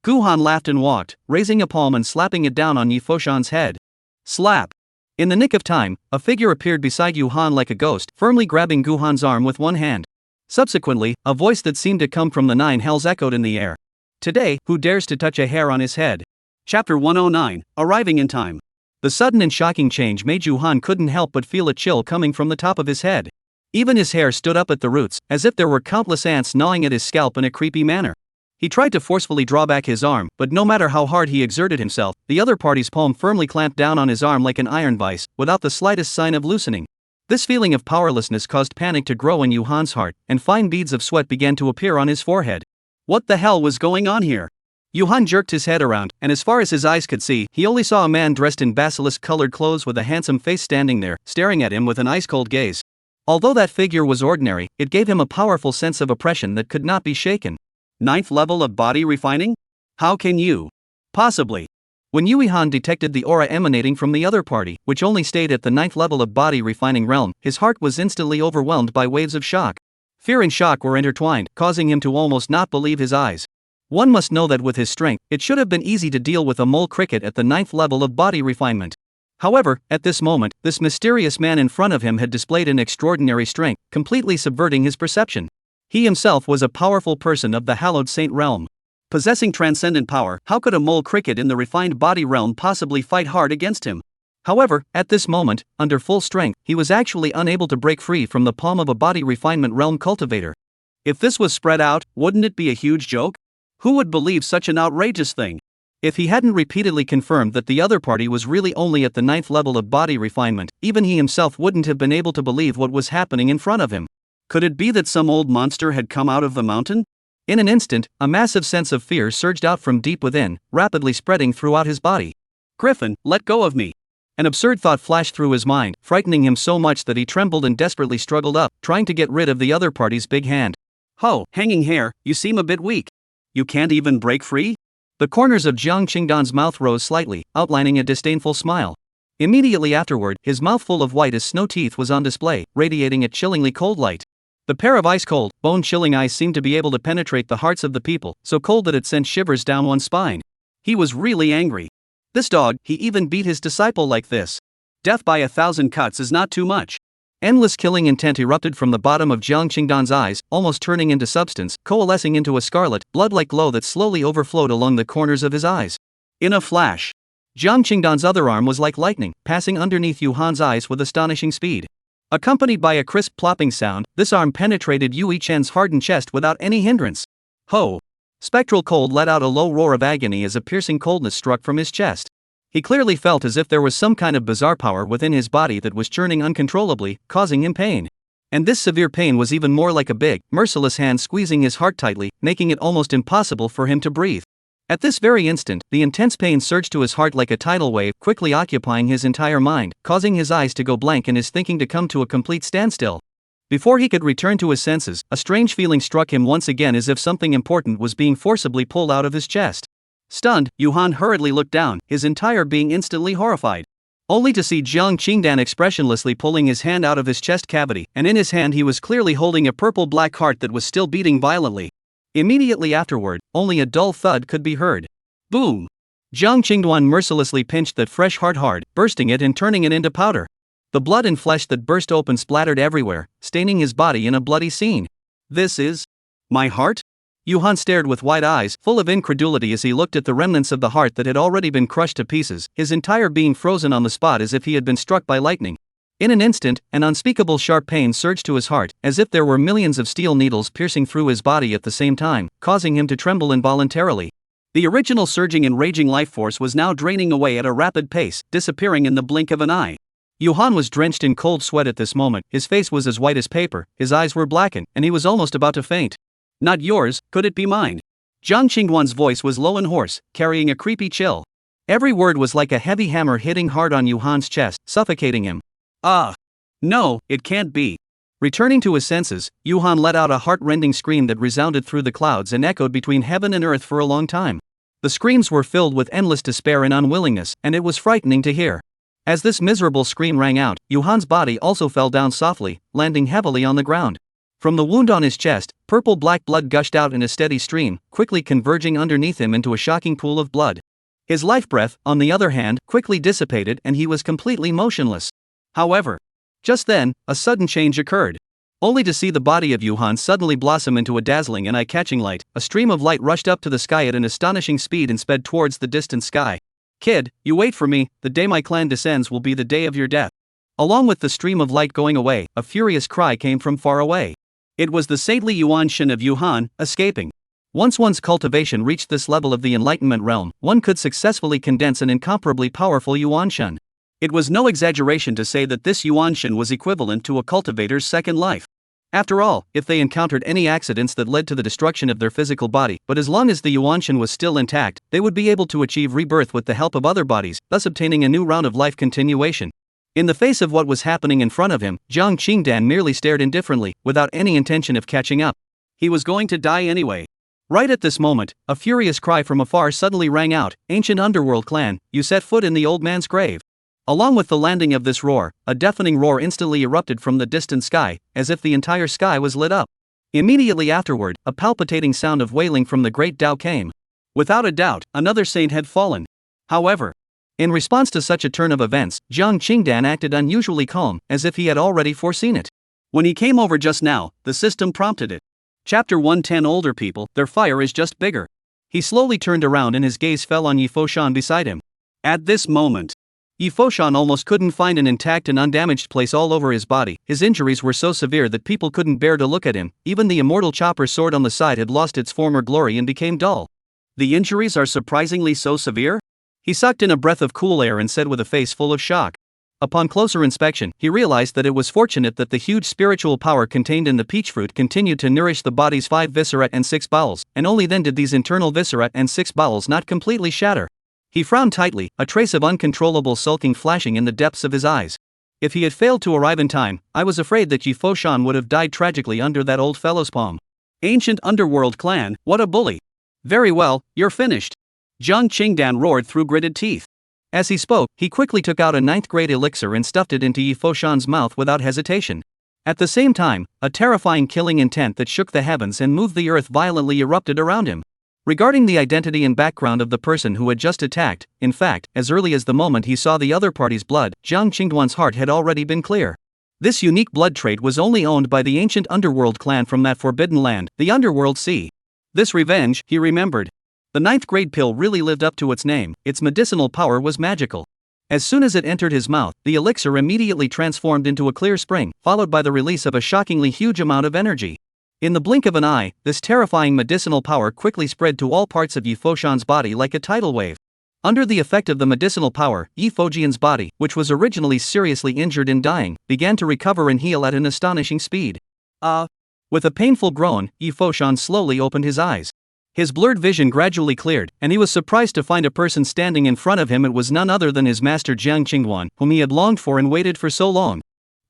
Guhan laughed and walked, raising a palm and slapping it down on Yi Foshan's head. Slap! In the nick of time, a figure appeared beside Yuhan like a ghost, firmly grabbing Guhan's arm with one hand. Subsequently, a voice that seemed to come from the nine hells echoed in the air. Today, who dares to touch a hair on his head? Chapter 109, Arriving in Time. The sudden and shocking change made Yuhan couldn't help but feel a chill coming from the top of his head. Even his hair stood up at the roots, as if there were countless ants gnawing at his scalp in a creepy manner. He tried to forcefully draw back his arm, but no matter how hard he exerted himself, the other party's palm firmly clamped down on his arm like an iron vise, without the slightest sign of loosening. This feeling of powerlessness caused panic to grow in Yuhan's heart, and fine beads of sweat began to appear on his forehead. What the hell was going on here? Yuhan jerked his head around, and as far as his eyes could see, he only saw a man dressed in basilisk-colored clothes with a handsome face standing there, staring at him with an ice-cold gaze. Although that figure was ordinary, it gave him a powerful sense of oppression that could not be shaken. 9th level of body refining? How can you? Possibly. When Yuihan detected the aura emanating from the other party, which only stayed at the 9th level of body refining realm, his heart was instantly overwhelmed by waves of shock. Fear and shock were intertwined, causing him to almost not believe his eyes. One must know that with his strength, it should have been easy to deal with a mole cricket at the 9th level of body refinement. However, at this moment, this mysterious man in front of him had displayed an extraordinary strength, completely subverting his perception. He himself was a powerful person of the hallowed saint realm. Possessing transcendent power, how could a mole cricket in the refined body realm possibly fight hard against him? However, at this moment, under full strength, he was actually unable to break free from the palm of a body refinement realm cultivator. If this was spread out, wouldn't it be a huge joke? Who would believe such an outrageous thing? If he hadn't repeatedly confirmed that the other party was really only at the 9th level of body refinement, even he himself wouldn't have been able to believe what was happening in front of him. Could it be that some old monster had come out of the mountain? In an instant, a massive sense of fear surged out from deep within, rapidly spreading throughout his body. Griffin, let go of me. An absurd thought flashed through his mind, frightening him so much that he trembled and desperately struggled up, trying to get rid of the other party's big hand. Ho, hanging hair, you seem a bit weak. You can't even break free? The corners of Jiang Qingdan's mouth rose slightly, outlining a disdainful smile. Immediately afterward, his mouth full of white as snow teeth was on display, radiating a chillingly cold light. The pair of ice-cold, bone-chilling eyes seemed to be able to penetrate the hearts of the people, so cold that it sent shivers down one's spine. He was really angry. This dog, he even beat his disciple like this. Death by 1,000 cuts is not too much. Endless killing intent erupted from the bottom of Jiang Qingdan's eyes, almost turning into substance, coalescing into a scarlet, blood-like glow that slowly overflowed along the corners of his eyes. In a flash, Jiang Qingdan's other arm was like lightning, passing underneath Yuhan's eyes with astonishing speed. Accompanied by a crisp plopping sound, this arm penetrated Yui Chen's hardened chest without any hindrance. Ho! Spectral cold let out a low roar of agony as a piercing coldness struck from his chest. He clearly felt as if there was some kind of bizarre power within his body that was churning uncontrollably, causing him pain. And this severe pain was even more like a big, merciless hand squeezing his heart tightly, making it almost impossible for him to breathe. At this very instant, the intense pain surged to his heart like a tidal wave, quickly occupying his entire mind, causing his eyes to go blank and his thinking to come to a complete standstill. Before he could return to his senses, a strange feeling struck him once again, as if something important was being forcibly pulled out of his chest. Stunned, Yuhan hurriedly looked down, his entire being instantly horrified. Only to see Jiang Qingdan expressionlessly pulling his hand out of his chest cavity, and in his hand he was clearly holding a purple-black heart that was still beating violently. Immediately afterward, only a dull thud could be heard. Boom! Jiang Qingdan mercilessly pinched that fresh heart hard, bursting it and turning it into powder. The blood and flesh that burst open splattered everywhere, staining his body in a bloody scene. This is my heart? Yuhan stared with wide eyes, full of incredulity, as he looked at the remnants of the heart that had already been crushed to pieces, his entire being frozen on the spot as if he had been struck by lightning. In an instant, an unspeakable sharp pain surged to his heart, as if there were millions of steel needles piercing through his body at the same time, causing him to tremble involuntarily. The original surging and raging life force was now draining away at a rapid pace, disappearing in the blink of an eye. Yuhan was drenched in cold sweat at this moment, his face was as white as paper, his eyes were blackened, and he was almost about to faint. Not yours, could it be mine? Jiang Qingdan's voice was low and hoarse, carrying a creepy chill. Every word was like a heavy hammer hitting hard on Yuhan's chest, suffocating him. No, it can't be. Returning to his senses, Yuhan let out a heart-rending scream that resounded through the clouds and echoed between heaven and earth for a long time. The screams were filled with endless despair and unwillingness, and it was frightening to hear. As this miserable scream rang out, Yuhan's body also fell down softly, landing heavily on the ground. From the wound on his chest, purple-black blood gushed out in a steady stream, quickly converging underneath him into a shocking pool of blood. His life breath, on the other hand, quickly dissipated and he was completely motionless. However, just then, a sudden change occurred. Only to see the body of Yuhan suddenly blossom into a dazzling and eye-catching light, a stream of light rushed up to the sky at an astonishing speed and sped towards the distant sky. Kid, you wait for me, the day my clan descends will be the day of your death. Along with the stream of light going away, a furious cry came from far away. It was the saintly Yuan Shen of Yuhan, escaping. Once one's cultivation reached this level of the enlightenment realm, one could successfully condense an incomparably powerful Yuan Shen. It was no exaggeration to say that this Yuan Shen was equivalent to a cultivator's second life. After all, if they encountered any accidents that led to the destruction of their physical body, but as long as the Yuanshan was still intact, they would be able to achieve rebirth with the help of other bodies, thus obtaining a new round of life continuation. In the face of what was happening in front of him, Jiang Qingdan merely stared indifferently, without any intention of catching up. He was going to die anyway. Right at this moment, a furious cry from afar suddenly rang out, "Ancient Underworld clan, you set foot in the old man's grave." Along with the landing of this roar, a deafening roar instantly erupted from the distant sky, as if the entire sky was lit up. Immediately afterward, a palpitating sound of wailing from the great Tao came. Without a doubt, another saint had fallen. However, in response to such a turn of events, Jiang Qingdan acted unusually calm, as if he had already foreseen it. When he came over just now, the system prompted it. Chapter 110 Older people, their fire is just bigger. He slowly turned around and his gaze fell on Yi Foshan beside him. At this moment, Yi Foshan almost couldn't find an intact and undamaged place all over his body. His injuries were so severe that people couldn't bear to look at him. Even the immortal chopper sword on the side had lost its former glory and became dull. The injuries are surprisingly so severe? He sucked in a breath of cool air and said with a face full of shock. Upon closer inspection, he realized that it was fortunate that the huge spiritual power contained in the peach fruit continued to nourish the body's 5 viscera and 6 bowels, and only then did these internal viscera and 6 bowels not completely shatter. He frowned tightly, a trace of uncontrollable sulking flashing in the depths of his eyes. If he had failed to arrive in time, I was afraid that Yi Foshan would have died tragically under that old fellow's palm. Ancient Underworld clan, what a bully. Very well, you're finished. Jiang Qingdan roared through gritted teeth. As he spoke, he quickly took out a 9th grade elixir and stuffed it into Yi Foshan's mouth without hesitation. At the same time, a terrifying killing intent that shook the heavens and moved the earth violently erupted around him. Regarding the identity and background of the person who had just attacked, in fact, as early as the moment he saw the other party's blood, Jiang Qingdan's heart had already been clear. This unique blood trait was only owned by the ancient Underworld clan from that forbidden land, the Underworld Sea. This revenge, he remembered. The 9th grade pill really lived up to its name, its medicinal power was magical. As soon as it entered his mouth, the elixir immediately transformed into a clear spring, followed by the release of a shockingly huge amount of energy. In the blink of an eye, this terrifying medicinal power quickly spread to all parts of Yi Foshan's body like a tidal wave. Under the effect of the medicinal power, Yi Fojian's body, which was originally seriously injured and dying, began to recover and heal at an astonishing speed. With a painful groan, Yi Foshan slowly opened his eyes. His blurred vision gradually cleared, and he was surprised to find a person standing in front of him. It was none other than his master Jiang Qingguan, whom he had longed for and waited for so long.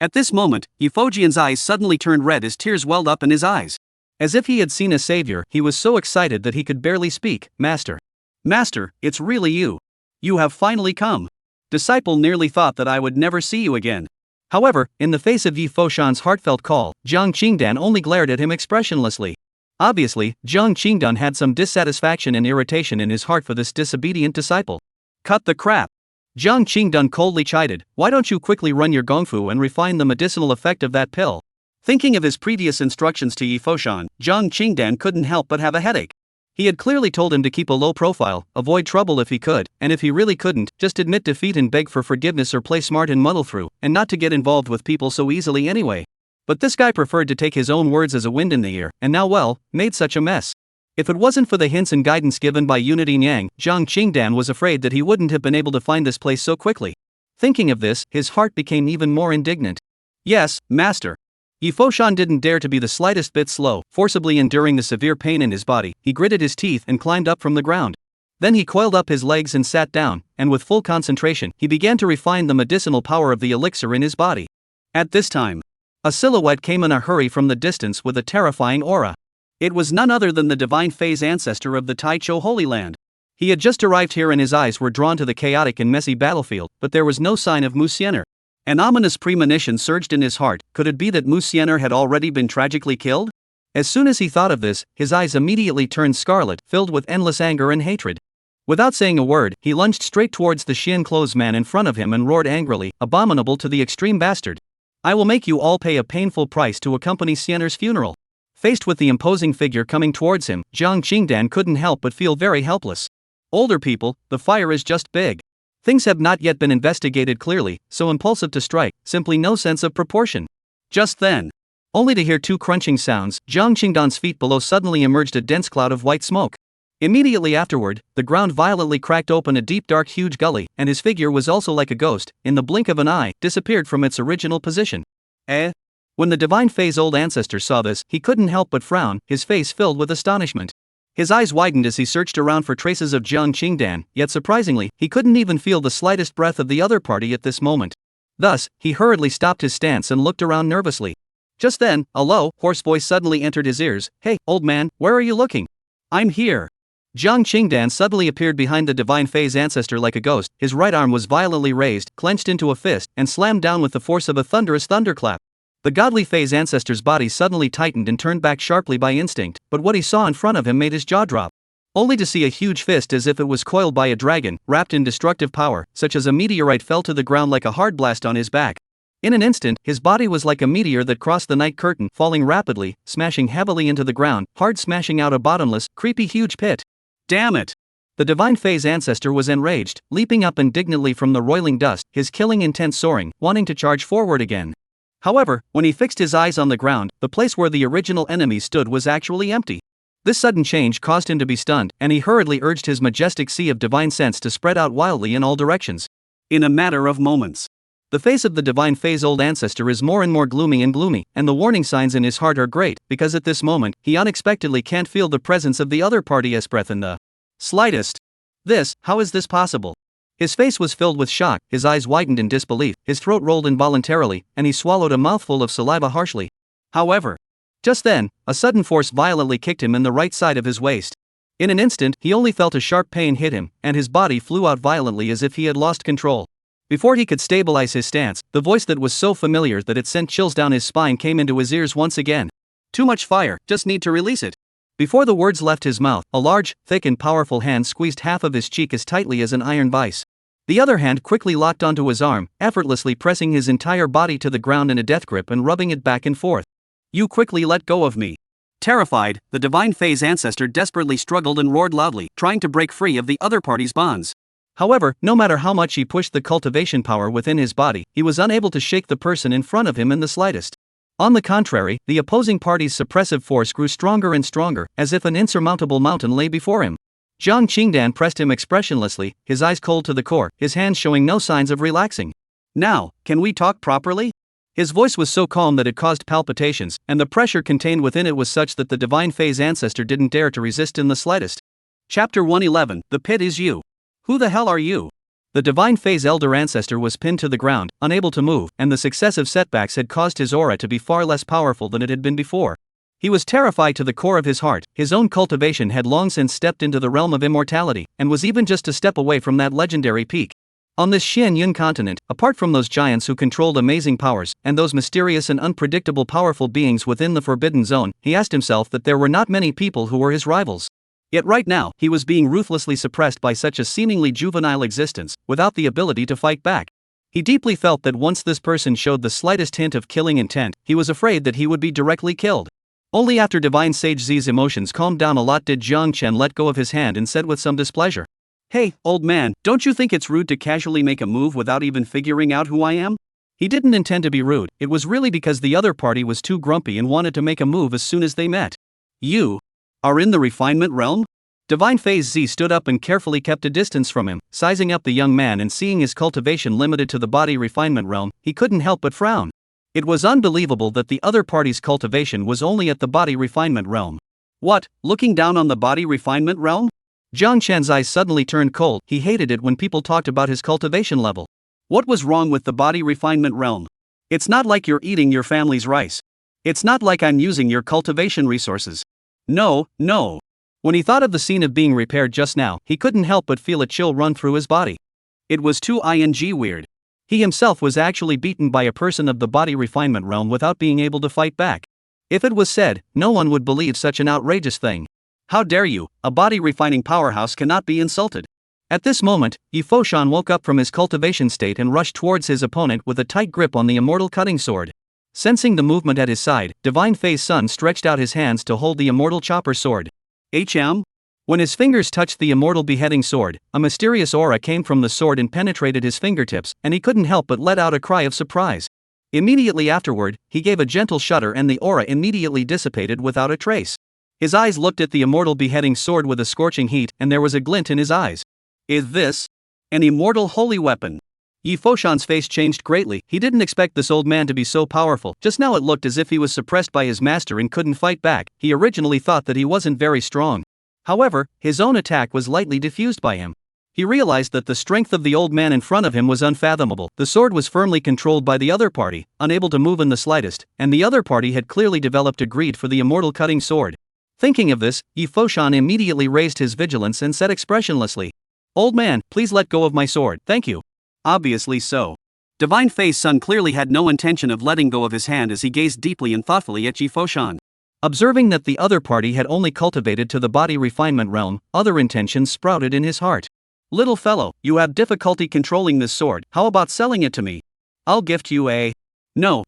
At this moment, Yi Fojian's eyes suddenly turned red as tears welled up in his eyes. As if he had seen a savior, he was so excited that he could barely speak. Master. Master, it's really you. You have finally come. Disciple nearly thought that I would never see you again. However, in the face of Yi Foshan's heartfelt call, Jiang Qingdan only glared at him expressionlessly. Obviously, Jiang Qingdan had some dissatisfaction and irritation in his heart for this disobedient disciple. Cut the crap. Jiang Qingdan coldly chided, why don't you quickly run your gongfu and refine the medicinal effect of that pill? Thinking of his previous instructions to Yi Foshan, Jiang Qingdan couldn't help but have a headache. He had clearly told him to keep a low profile, avoid trouble if he could, and if he really couldn't, just admit defeat and beg for forgiveness or play smart and muddle through, and not to get involved with people so easily anyway. But this guy preferred to take his own words as a wind in the ear, and now made such a mess. If it wasn't for the hints and guidance given by Unity Nyang, Jiang Qingdan was afraid that he wouldn't have been able to find this place so quickly. Thinking of this, his heart became even more indignant. Yes, master. Yi Foshan didn't dare to be the slightest bit slow, forcibly enduring the severe pain in his body. He gritted his teeth and climbed up from the ground. Then he coiled up his legs and sat down, and with full concentration, he began to refine the medicinal power of the elixir in his body. At this time, a silhouette came in a hurry from the distance with a terrifying aura. It was none other than the divine phase ancestor of the Taichou Holy Land. He had just arrived here and his eyes were drawn to the chaotic and messy battlefield, but there was no sign of Mu Xianer. An ominous premonition surged in his heart. Could it be that Mu Xianer had already been tragically killed? As soon as he thought of this, his eyes immediately turned scarlet, filled with endless anger and hatred. Without saying a word, he lunged straight towards the Xian clothes man in front of him and roared angrily, abominable to the extreme bastard. I will make you all pay a painful price to accompany Xianer's funeral. Faced with the imposing figure coming towards him, Jiang Qingdan couldn't help but feel very helpless. Older people, the fire is just big. Things have not yet been investigated clearly, so impulsive to strike, simply no sense of proportion. Just then, only to hear two crunching sounds, Jiang Qingdan's feet below suddenly emerged a dense cloud of white smoke. Immediately afterward, the ground violently cracked open a deep dark huge gully, and his figure was also like a ghost, in the blink of an eye, disappeared from its original position. When the divine phase old ancestor saw this, he couldn't help but frown, his face filled with astonishment. His eyes widened as he searched around for traces of Jiang Qingdan, yet surprisingly, he couldn't even feel the slightest breath of the other party at this moment. Thus, he hurriedly stopped his stance and looked around nervously. Just then, a low, hoarse voice suddenly entered his ears. Hey, old man, where are you looking? I'm here. Jiang Qingdan suddenly appeared behind the divine phase ancestor like a ghost. His right arm was violently raised, clenched into a fist, and slammed down with the force of a thunderous thunderclap. The godly phase ancestor's body suddenly tightened and turned back sharply by instinct, but what he saw in front of him made his jaw drop. Only to see a huge fist as if it was coiled by a dragon, wrapped in destructive power, such as a meteorite fell to the ground like a hard blast on his back. In an instant, his body was like a meteor that crossed the night curtain, falling rapidly, smashing heavily into the ground, hard smashing out a bottomless, creepy huge pit. Damn it! The divine phase ancestor was enraged, leaping up indignantly from the roiling dust, his killing intent soaring, wanting to charge forward again. However, when he fixed his eyes on the ground, the place where the original enemy stood was actually empty. This sudden change caused him to be stunned, and he hurriedly urged his majestic sea of divine sense to spread out wildly in all directions. In a matter of moments, the face of the divine phase old ancestor is more and more gloomy, and the warning signs in his heart are great, because at this moment, he unexpectedly can't feel the presence of the other party's breath in the slightest. How is this possible? His face was filled with shock, his eyes widened in disbelief, his throat rolled involuntarily, and he swallowed a mouthful of saliva harshly. However, just then, a sudden force violently kicked him in the right side of his waist. In an instant, he only felt a sharp pain hit him, and his body flew out violently as if he had lost control. Before he could stabilize his stance, the voice that was so familiar that it sent chills down his spine came into his ears once again. Too much fire, just need to release it. Before the words left his mouth, a large, thick and powerful hand squeezed half of his cheek as tightly as an iron vice. The other hand quickly locked onto his arm, effortlessly pressing his entire body to the ground in a death grip and rubbing it back and forth. You quickly let go of me. Terrified, the divine phase ancestor desperately struggled and roared loudly, trying to break free of the other party's bonds. However, no matter how much he pushed the cultivation power within his body, he was unable to shake the person in front of him in the slightest. On the contrary, the opposing party's suppressive force grew stronger and stronger, as if an insurmountable mountain lay before him. Jiang Qingdan pressed him expressionlessly, his eyes cold to the core, his hands showing no signs of relaxing. Now, can we talk properly? His voice was so calm that it caused palpitations, and the pressure contained within it was such that the divine phase ancestor didn't dare to resist in the slightest. Chapter 111, The Pit is You. Who the hell are you? The divine phase elder ancestor was pinned to the ground, unable to move, and the successive setbacks had caused his aura to be far less powerful than it had been before. He was terrified to the core of his heart. His own cultivation had long since stepped into the realm of immortality, and was even just a step away from that legendary peak. On this Xianyun continent, apart from those giants who controlled amazing powers, and those mysterious and unpredictable powerful beings within the Forbidden Zone, he asked himself that there were not many people who were his rivals. Yet right now, he was being ruthlessly suppressed by such a seemingly juvenile existence, without the ability to fight back. He deeply felt that once this person showed the slightest hint of killing intent, he was afraid that he would be directly killed. Only after Divine Sage Z's emotions calmed down a lot did Jiang Chen let go of his hand and said with some displeasure, "Hey, old man, don't you think it's rude to casually make a move without even figuring out who I am?" He didn't intend to be rude, it was really because the other party was too grumpy and wanted to make a move as soon as they met. "You are in the refinement realm?" Divine Phase Z stood up and carefully kept a distance from him, sizing up the young man, and seeing his cultivation limited to the body refinement realm, he couldn't help but frown. It was unbelievable that the other party's cultivation was only at the body refinement realm. What, looking down on the body refinement realm? Jiang Chen's eyes suddenly turned cold. He hated it when people talked about his cultivation level. What was wrong with the body refinement realm? It's not like you're eating your family's rice. It's not like I'm using your cultivation resources. No. When he thought of the scene of being repaired just now, he couldn't help but feel a chill run through his body. It was too weird. He himself was actually beaten by a person of the body refinement realm without being able to fight back. If it was said, no one would believe such an outrageous thing. How dare you, a body refining powerhouse cannot be insulted. At this moment, Yi Foshan woke up from his cultivation state and rushed towards his opponent with a tight grip on the immortal cutting sword. Sensing the movement at his side, Divine Phase Sun stretched out his hands to hold the immortal chopper sword. When his fingers touched the immortal beheading sword, a mysterious aura came from the sword and penetrated his fingertips, and he couldn't help but let out a cry of surprise. Immediately afterward, he gave a gentle shudder and the aura immediately dissipated without a trace. His eyes looked at the immortal beheading sword with a scorching heat, and there was a glint in his eyes. Is this an immortal holy weapon? Yi Foshan's face changed greatly. He didn't expect this old man to be so powerful. Just now it looked as if he was suppressed by his master and couldn't fight back. He originally thought that he wasn't very strong. However, his own attack was lightly diffused by him. He realized that the strength of the old man in front of him was unfathomable. The sword was firmly controlled by the other party, unable to move in the slightest, and the other party had clearly developed a greed for the immortal cutting sword. Thinking of this, Yi Foshan immediately raised his vigilance and said expressionlessly, "Old man, please let go of my sword, thank you." Obviously so. Divine Phase Sun clearly had no intention of letting go of his hand as he gazed deeply and thoughtfully at Yi Foshan. Observing that the other party had only cultivated to the body refinement realm, other intentions sprouted in his heart. "Little fellow, you have difficulty controlling this sword, how about selling it to me? I'll gift you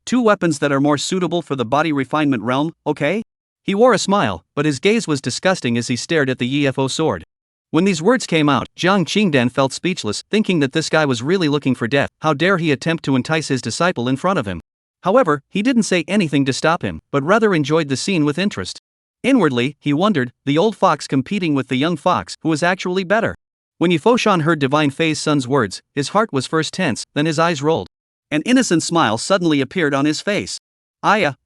two weapons that are more suitable for the body refinement realm, okay?" He wore a smile, but his gaze was disgusting as he stared at the UFO sword. When these words came out, Jiang Qingdan felt speechless, thinking that this guy was really looking for death. How dare he attempt to entice his disciple in front of him? However, he didn't say anything to stop him, but rather enjoyed the scene with interest. Inwardly, he wondered, the old fox competing with the young fox, who was actually better. When Yi Foshan heard Divine Phase Sun's words, his heart was first tense, then his eyes rolled. An innocent smile suddenly appeared on his face.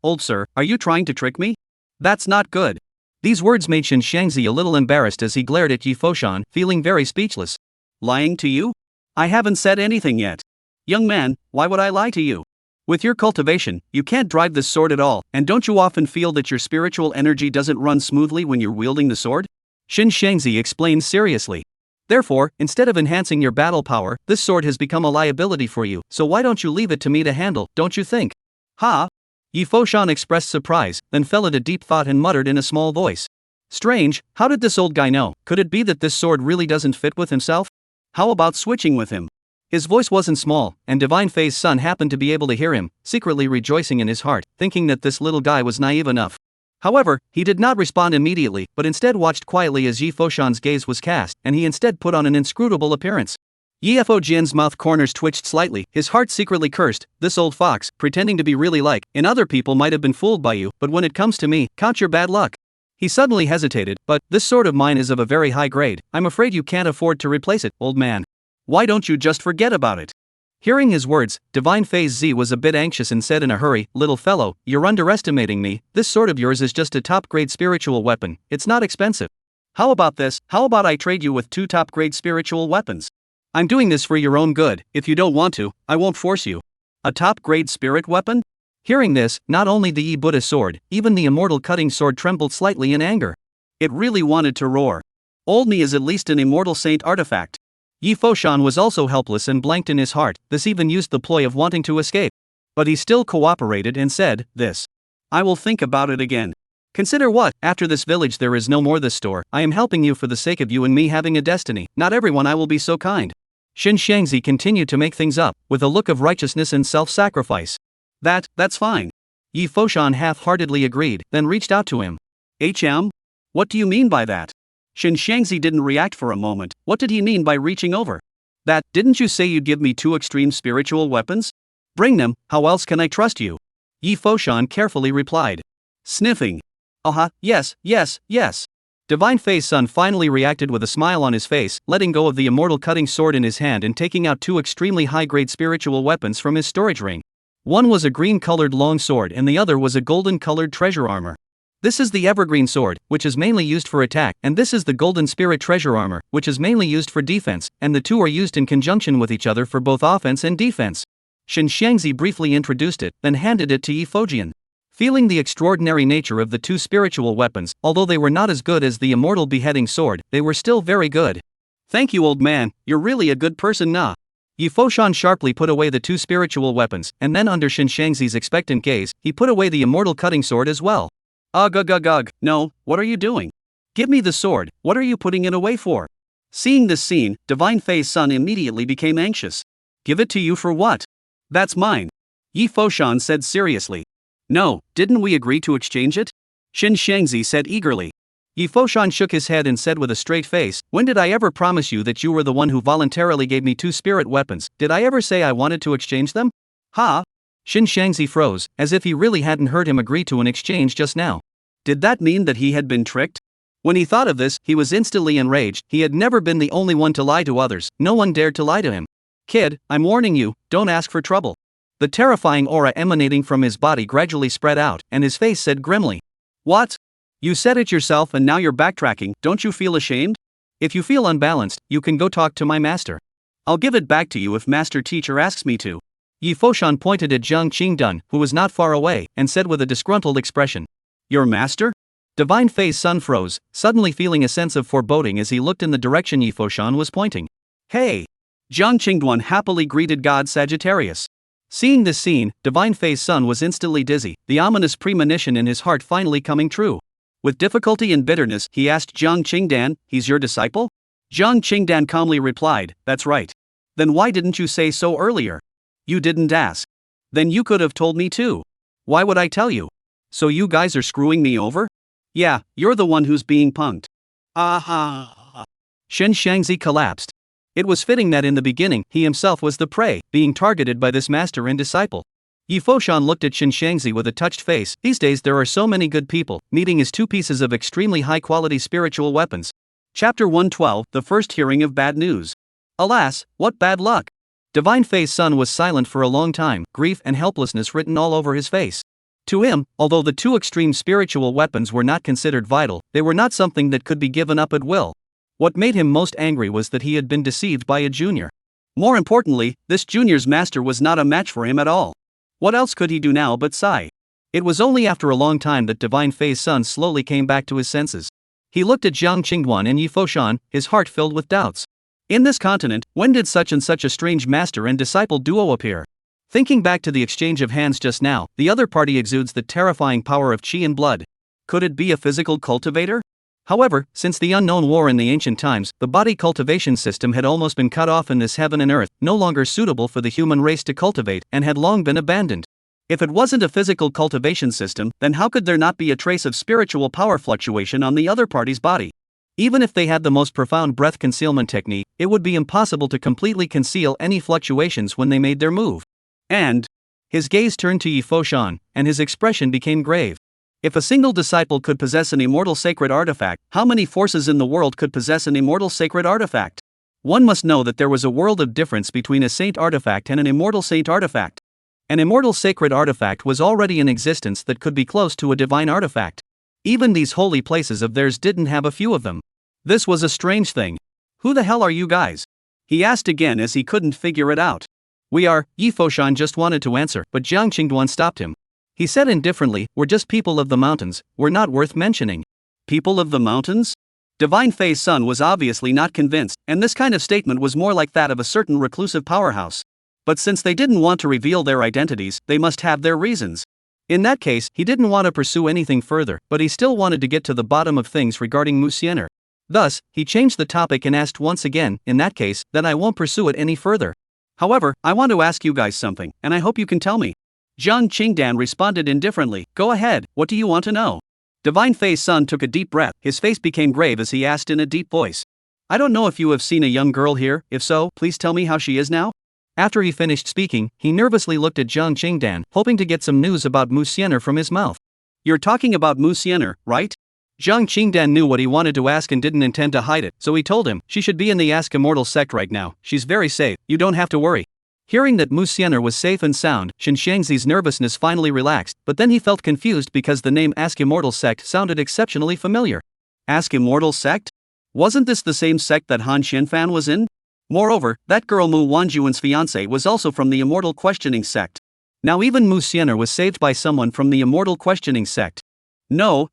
Old sir, are you trying to trick me? That's not good." These words made Shen Shangzi a little embarrassed as he glared at Yi Foshan, feeling very speechless. "Lying to you? I haven't said anything yet. Young man, why would I lie to you? With your cultivation, you can't drive this sword at all, and don't you often feel that your spiritual energy doesn't run smoothly when you're wielding the sword?" Shen Shangzi explained seriously. "Therefore, instead of enhancing your battle power, this sword has become a liability for you, so why don't you leave it to me to handle, don't you think?" "Ha?" Yi Foshan expressed surprise, then fell into deep thought and muttered in a small voice. "Strange, how did this old guy know? Could it be that this sword really doesn't fit with himself? How about switching with him?" His voice wasn't small, and Divine Phase Sun happened to be able to hear him, secretly rejoicing in his heart, thinking that this little guy was naive enough. However, he did not respond immediately, but instead watched quietly as Yi Foshan's gaze was cast, and he instead put on an inscrutable appearance. Yifo Jin's mouth corners twitched slightly, his heart secretly cursed, "This old fox, pretending to be really like, in other people might have been fooled by you, but when it comes to me, count your bad luck." He suddenly hesitated, but, this sword of mine is of a very high grade, I'm afraid you can't afford to replace it, old man. Why don't you just forget about it? Hearing his words, Divine Phase Z was a bit anxious and said in a hurry, little fellow, you're underestimating me, this sword of yours is just a top-grade spiritual weapon, it's not expensive. How about this, how about I trade you with 2 top-grade spiritual weapons? I'm doing this for your own good, if you don't want to, I won't force you. A top-grade spirit weapon? Hearing this, not only the Yi-Buddha sword, even the Immortal cutting sword trembled slightly in anger. It really wanted to roar. Old me is at least an Immortal Saint artifact. Yi Foshan was also helpless and blanked in his heart, this even used the ploy of wanting to escape. But he still cooperated and said, this. I will think about it again. Consider what, after this village there is no more this store, I am helping you for the sake of you and me having a destiny, not everyone I will be so kind. Xin Shangzi continued to make things up, with a look of righteousness and self-sacrifice. That's fine. Yi Foshan half-heartedly agreed, then reached out to him. HM? What do you mean by that? Xin Shangzi didn't react for a moment, what did he mean by reaching over? Didn't you say you'd give me 2 extreme spiritual weapons? Bring them, how else can I trust you? Yi Foshan carefully replied. Sniffing. Yes. Divine Phase Sun finally reacted with a smile on his face, letting go of the Immortal cutting sword in his hand and taking out 2 extremely high-grade spiritual weapons from his storage ring. One was a green-colored long sword and the other was a golden-colored treasure armor. This is the evergreen sword, which is mainly used for attack, and this is the golden spirit treasure armor, which is mainly used for defense, and the two are used in conjunction with each other for both offense and defense. Xin Shangzi briefly introduced it, then handed it to Yi Fojian. Feeling the extraordinary nature of the 2 spiritual weapons, although they were not as good as the Immortal beheading sword, they were still very good. Thank you, old man, you're really a good person nah. Yi Foshan sharply put away the 2 spiritual weapons, and then under Xin Shangzi's expectant gaze, he put away the Immortal cutting sword as well. Ugh, no, what are you doing? Give me the sword, what are you putting it away for? Seeing this scene, Divine Phase Sun immediately became anxious. Give it to you for what? That's mine. Yi Foshan said seriously. No, didn't we agree to exchange it? Xin Shangzi said eagerly. Yi Foshan shook his head and said with a straight face, when did I ever promise you that you were the one who voluntarily gave me 2 spirit weapons, did I ever say I wanted to exchange them? Ha! Xin Shangzi froze, as if he really hadn't heard him agree to an exchange just now. Did that mean that he had been tricked? When he thought of this, he was instantly enraged, he had never been the only one to lie to others, no one dared to lie to him. Kid, I'm warning you, don't ask for trouble. The terrifying aura emanating from his body gradually spread out, and his face said grimly. What? You said it yourself and now you're backtracking, don't you feel ashamed? If you feel unbalanced, you can go talk to my master. I'll give it back to you if master teacher asks me to. Yi Foshan pointed at Zhang Qingdun, who was not far away, and said with a disgruntled expression. Your master? Divine Phase Sun froze, suddenly feeling a sense of foreboding as he looked in the direction Yi Foshan was pointing. Hey! Zhang Qingdun happily greeted God Sagittarius. Seeing this scene, Divine Phase Sun was instantly dizzy, the ominous premonition in his heart finally coming true. With difficulty and bitterness, he asked Zhang Qingdan, he's your disciple? Zhang Qingdan calmly replied, that's right. Then why didn't you say so earlier? You didn't ask. Then you could have told me too. Why would I tell you? So you guys are screwing me over? Yeah, you're the one who's being punked. Aha! Xin Shangzi collapsed. It was fitting that in the beginning, he himself was the prey, being targeted by this master and disciple. Yi Foshan looked at Xin Shangzi with a touched face, these days there are so many good people, needing his 2 pieces of extremely high-quality spiritual weapons. Chapter 112, The First Hearing of Bad News. Alas, what bad luck! Divine Phase Sun was silent for a long time, grief and helplessness written all over his face. To him, although the 2 extreme spiritual weapons were not considered vital, they were not something that could be given up at will. What made him most angry was that he had been deceived by a junior. More importantly, this junior's master was not a match for him at all. What else could he do now but sigh? It was only after a long time that Divine Phase Sun slowly came back to his senses. He looked at Zhang Qingduan and Yi Foshan, his heart filled with doubts. In this continent, when did such and such a strange master and disciple duo appear? Thinking back to the exchange of hands just now, the other party exudes the terrifying power of qi and blood. Could it be a physical cultivator? However, since the unknown war in the ancient times, the body cultivation system had almost been cut off in this heaven and earth, no longer suitable for the human race to cultivate, and had long been abandoned. If it wasn't a physical cultivation system, then how could there not be a trace of spiritual power fluctuation on the other party's body? Even if they had the most profound breath concealment technique, it would be impossible to completely conceal any fluctuations when they made their move. And his gaze turned to Yi Foshan, and his expression became grave. If a single disciple could possess an immortal sacred artifact, how many forces in the world could possess an immortal sacred artifact? One must know that there was a world of difference between a saint artifact and an immortal saint artifact. An immortal sacred artifact was already in existence that could be close to a divine artifact. Even these holy places of theirs didn't have a few of them. This was a strange thing. Who the hell are you guys? He asked again as he couldn't figure it out. We are, Yi Foshan just wanted to answer, but Jiang Qingduan stopped him. He said indifferently, we're just people of the mountains, we're not worth mentioning. People of the mountains? Divine Fei's son was obviously not convinced, and this kind of statement was more like that of a certain reclusive powerhouse. But since they didn't want to reveal their identities, they must have their reasons. In that case, he didn't want to pursue anything further, but he still wanted to get to the bottom of things regarding Musiener. Thus, he changed the topic and asked once again, in that case, then I won't pursue it any further. However, I want to ask you guys something, and I hope you can tell me. Jiang Qingdan responded indifferently, go ahead, what do you want to know? Divine Fei's son took a deep breath, his face became grave as he asked in a deep voice. I don't know if you have seen a young girl here, if so, please tell me how she is now? After he finished speaking, he nervously looked at Jiang Qingdan, hoping to get some news about Musiener from his mouth. You're talking about Musiener, right? Jiang Qingdan knew what he wanted to ask and didn't intend to hide it, so he told him, she should be in the Ask Immortal sect right now, she's very safe, you don't have to worry. Hearing that Musiener was safe and sound, Shen Shangzi's nervousness finally relaxed, but then he felt confused because the name Ask Immortal sect sounded exceptionally familiar. Ask Immortal sect? Wasn't this the same sect that Han Xianfan was in? Moreover, that girl Mu Wanjuan's fiancé was also from the Immortal Questioning sect. Now even Musiener was saved by someone from the Immortal Questioning sect. No.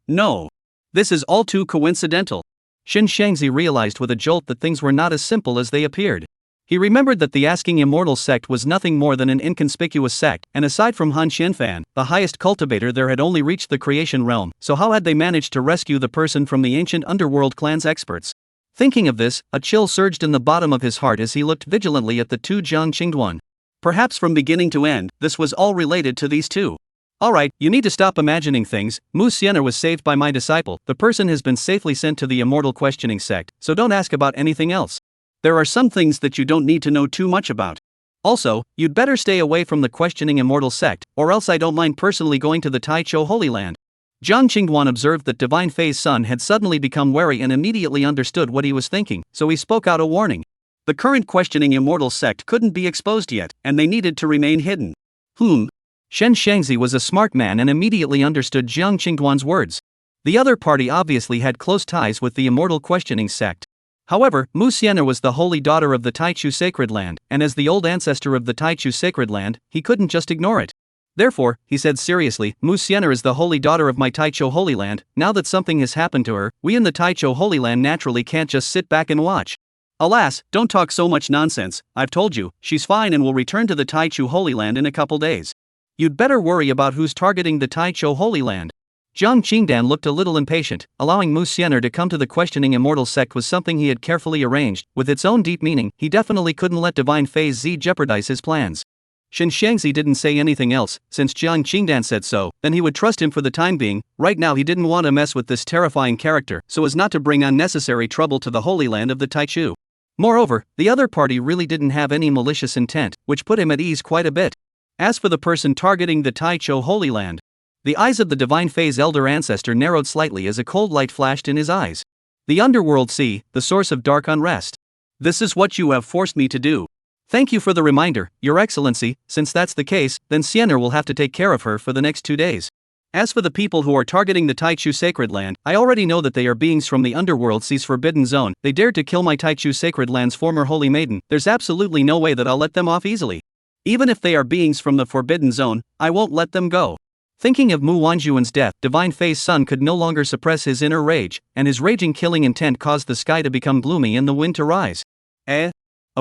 This is all too coincidental. Shen Shangzi realized with a jolt that things were not as simple as they appeared. He remembered that the Asking Immortal sect was nothing more than an inconspicuous sect, and aside from Han Xianfan, the highest cultivator there had only reached the creation realm, so how had they managed to rescue the person from the ancient underworld clan's experts? Thinking of this, a chill surged in the bottom of his heart as he looked vigilantly at the two Jiang Qingduan. Perhaps from beginning to end, this was all related to these two. Alright, you need to stop imagining things. Musiener was saved by my disciple, the person has been safely sent to the Immortal Questioning sect, so don't ask about anything else. There are some things that you don't need to know too much about. Also, you'd better stay away from the Questioning Immortal sect, or else I don't mind personally going to the Taichou Holy Land. Jiang Qingduan observed that Divine Fei's son had suddenly become wary and immediately understood what he was thinking, so he spoke out a warning. The current Questioning Immortal sect couldn't be exposed yet, and they needed to remain hidden. Shen Shangzi was a smart man and immediately understood Jiang Qingduan's words. The other party obviously had close ties with the Immortal Questioning sect. However, Musiener was the holy daughter of the Taichou Sacred Land, and as the old ancestor of the Taichou Sacred Land, he couldn't just ignore it. Therefore, he said seriously, Musiener is the holy daughter of my Taichou Holy Land. Now that something has happened to her, we in the Taichou Holy Land naturally can't just sit back and watch. Alas, don't talk so much nonsense, I've told you, she's fine and will return to the Taichou Holy Land in a couple days. You'd better worry about who's targeting the Taichou Holy Land. Jiang Qingdan looked a little impatient. Allowing Musiener to come to the Questioning Immortal sect was something he had carefully arranged. With its own deep meaning, he definitely couldn't let Divine Fei's Z jeopardize his plans. Shen Shangzi didn't say anything else. Since Jiang Qingdan said so, then he would trust him for the time being. Right now he didn't want to mess with this terrifying character, so as not to bring unnecessary trouble to the Holy Land of the Taichou. Moreover, the other party really didn't have any malicious intent, which put him at ease quite a bit. As for the person targeting the Taichou Holy Land, the eyes of the Divine Fei's elder ancestor narrowed slightly as a cold light flashed in his eyes. The underworld sea, the source of dark unrest. This is what you have forced me to do. Thank you for the reminder, Your Excellency. Since that's the case, then Siener will have to take care of her for the next 2 days. As for the people who are targeting the Taichou Sacred Land, I already know that they are beings from the underworld sea's forbidden zone. They dared to kill my Taichou Sacred Land's former holy maiden. There's absolutely no way that I'll let them off easily. Even if they are beings from the forbidden zone, I won't let them go. Thinking of Mu Wanjuan's death, Divine Fei's son could no longer suppress his inner rage, and his raging killing intent caused the sky to become gloomy and the wind to rise. A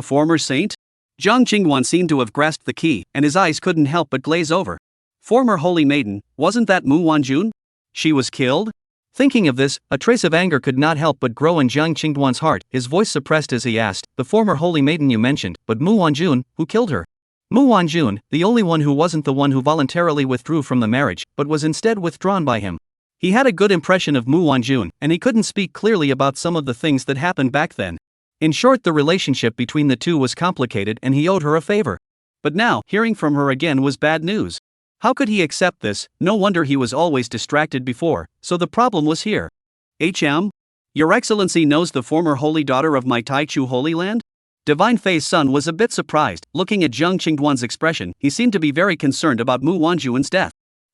former saint? Jiang Qingduan seemed to have grasped the key, and his eyes couldn't help but glaze over. Former holy maiden, wasn't that Mu Wanjun? She was killed? Thinking of this, a trace of anger could not help but grow in Jiang Qingduan's heart, his voice suppressed as he asked, the former holy maiden you mentioned, but Mu Wanjun, who killed her? Mu Wanjun, the only one who wasn't the one who voluntarily withdrew from the marriage, but was instead withdrawn by him. He had a good impression of Mu Wanjun, and he couldn't speak clearly about some of the things that happened back then. In short, the relationship between the two was complicated and he owed her a favor. But now, hearing from her again was bad news. How could he accept this? No wonder he was always distracted before, so the problem was here. Your Excellency knows the former holy daughter of my Taichu Holy Land? Divine Fei's son was a bit surprised. Looking at Zhang Qingduan's expression, he seemed to be very concerned about Mu Wanjun's death.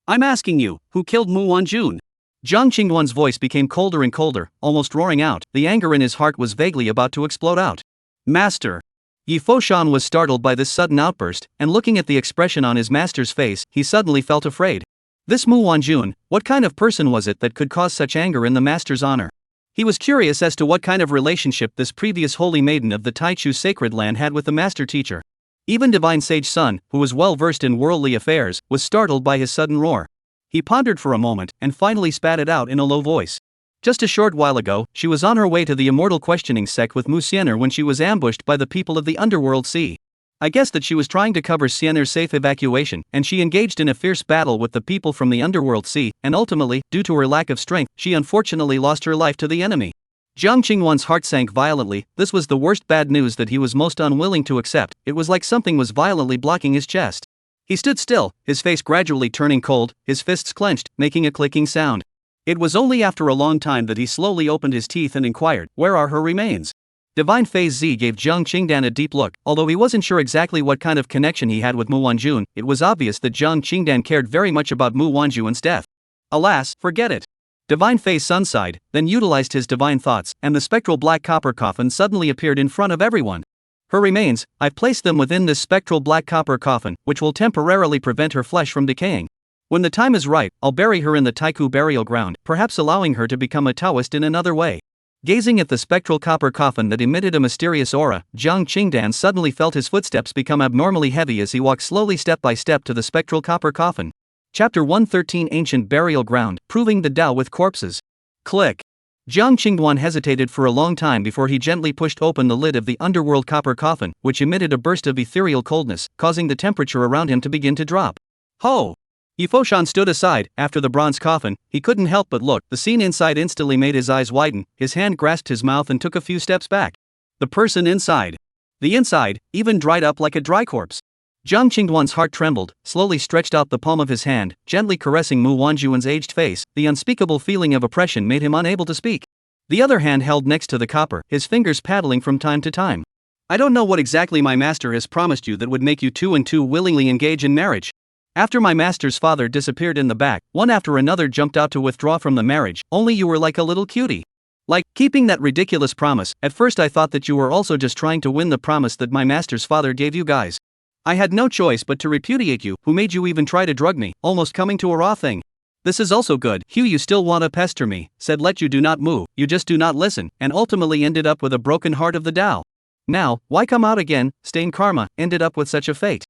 I'm asking you, who killed Mu Wanjun? Zhang Qingduan's voice became colder and colder, almost roaring out. The anger in his heart was vaguely about to explode out. Master! Yi Foshan was startled by this sudden outburst, and looking at the expression on his master's face, he suddenly felt afraid. This Mu Wanjun, what kind of person was it that could cause such anger in the master's honor? He was curious as to what kind of relationship this previous holy maiden of the Taichu sacred land had with the master teacher. Even Divine Sage Sun, who was well versed in worldly affairs, was startled by his sudden roar. He pondered for a moment, and finally spat it out in a low voice. Just a short while ago, she was on her way to the Immortal questioning sect with Mu Xianer when she was ambushed by the people of the Underworld Sea. I guess that she was trying to cover Xianer's safe evacuation, and she engaged in a fierce battle with the people from the Underworld Sea, and ultimately, due to her lack of strength, she unfortunately lost her life to the enemy. Zhang Qingduan's heart sank violently. This was the worst bad news that he was most unwilling to accept. It was like something was violently blocking his chest. He stood still, his face gradually turning cold, his fists clenched, making a clicking sound. It was only after a long time that he slowly opened his teeth and inquired, "Where are her remains?" Divine Phase Z gave Zhang Qingdan a deep look. Although he wasn't sure exactly what kind of connection he had with Mu Wanjun, it was obvious that Zhang Qingdan cared very much about Mu Wanjun's death. Alas, forget it. Divine Phase Sun sighed, then utilized his divine thoughts, and the spectral black copper coffin suddenly appeared in front of everyone. Her remains, I've placed them within this spectral black copper coffin, which will temporarily prevent her flesh from decaying. When the time is right, I'll bury her in the Taiku burial ground, perhaps allowing her to become a Taoist in another way. Gazing at the spectral copper coffin that emitted a mysterious aura, Zhang Qingdan suddenly felt his footsteps become abnormally heavy as he walked slowly step by step to the spectral copper coffin. Chapter 113 Ancient Burial Ground, Proving the Tao with Corpses. Click. Zhang Qingduan hesitated for a long time before he gently pushed open the lid of the underworld copper coffin, which emitted a burst of ethereal coldness, causing the temperature around him to begin to drop. Ho! Yi Foshan stood aside. After the bronze coffin, he couldn't help but look. The scene inside instantly made his eyes widen, his hand grasped his mouth and took a few steps back. The person inside. The inside, even dried up like a dry corpse. Zhang Qingduan's heart trembled, slowly stretched out the palm of his hand, gently caressing Mu Wanjun's aged face. The unspeakable feeling of oppression made him unable to speak. The other hand held next to the copper, his fingers paddling from time to time. I don't know what exactly my master has promised you that would make you two and two willingly engage in marriage. After my master's father disappeared in the back, one after another jumped out to withdraw from the marriage, only you were like a little cutie. Like, keeping that ridiculous promise. At first I thought that you were also just trying to win the promise that my master's father gave you guys. I had no choice but to repudiate you. Who made you even try to drug me, almost coming to a raw thing? This is also good. Hugh, you still wanna pester me, said let you do not move, you just do not listen, and ultimately ended up with a broken heart of the Tao. Now, why come out again, stain karma, ended up with such a fate?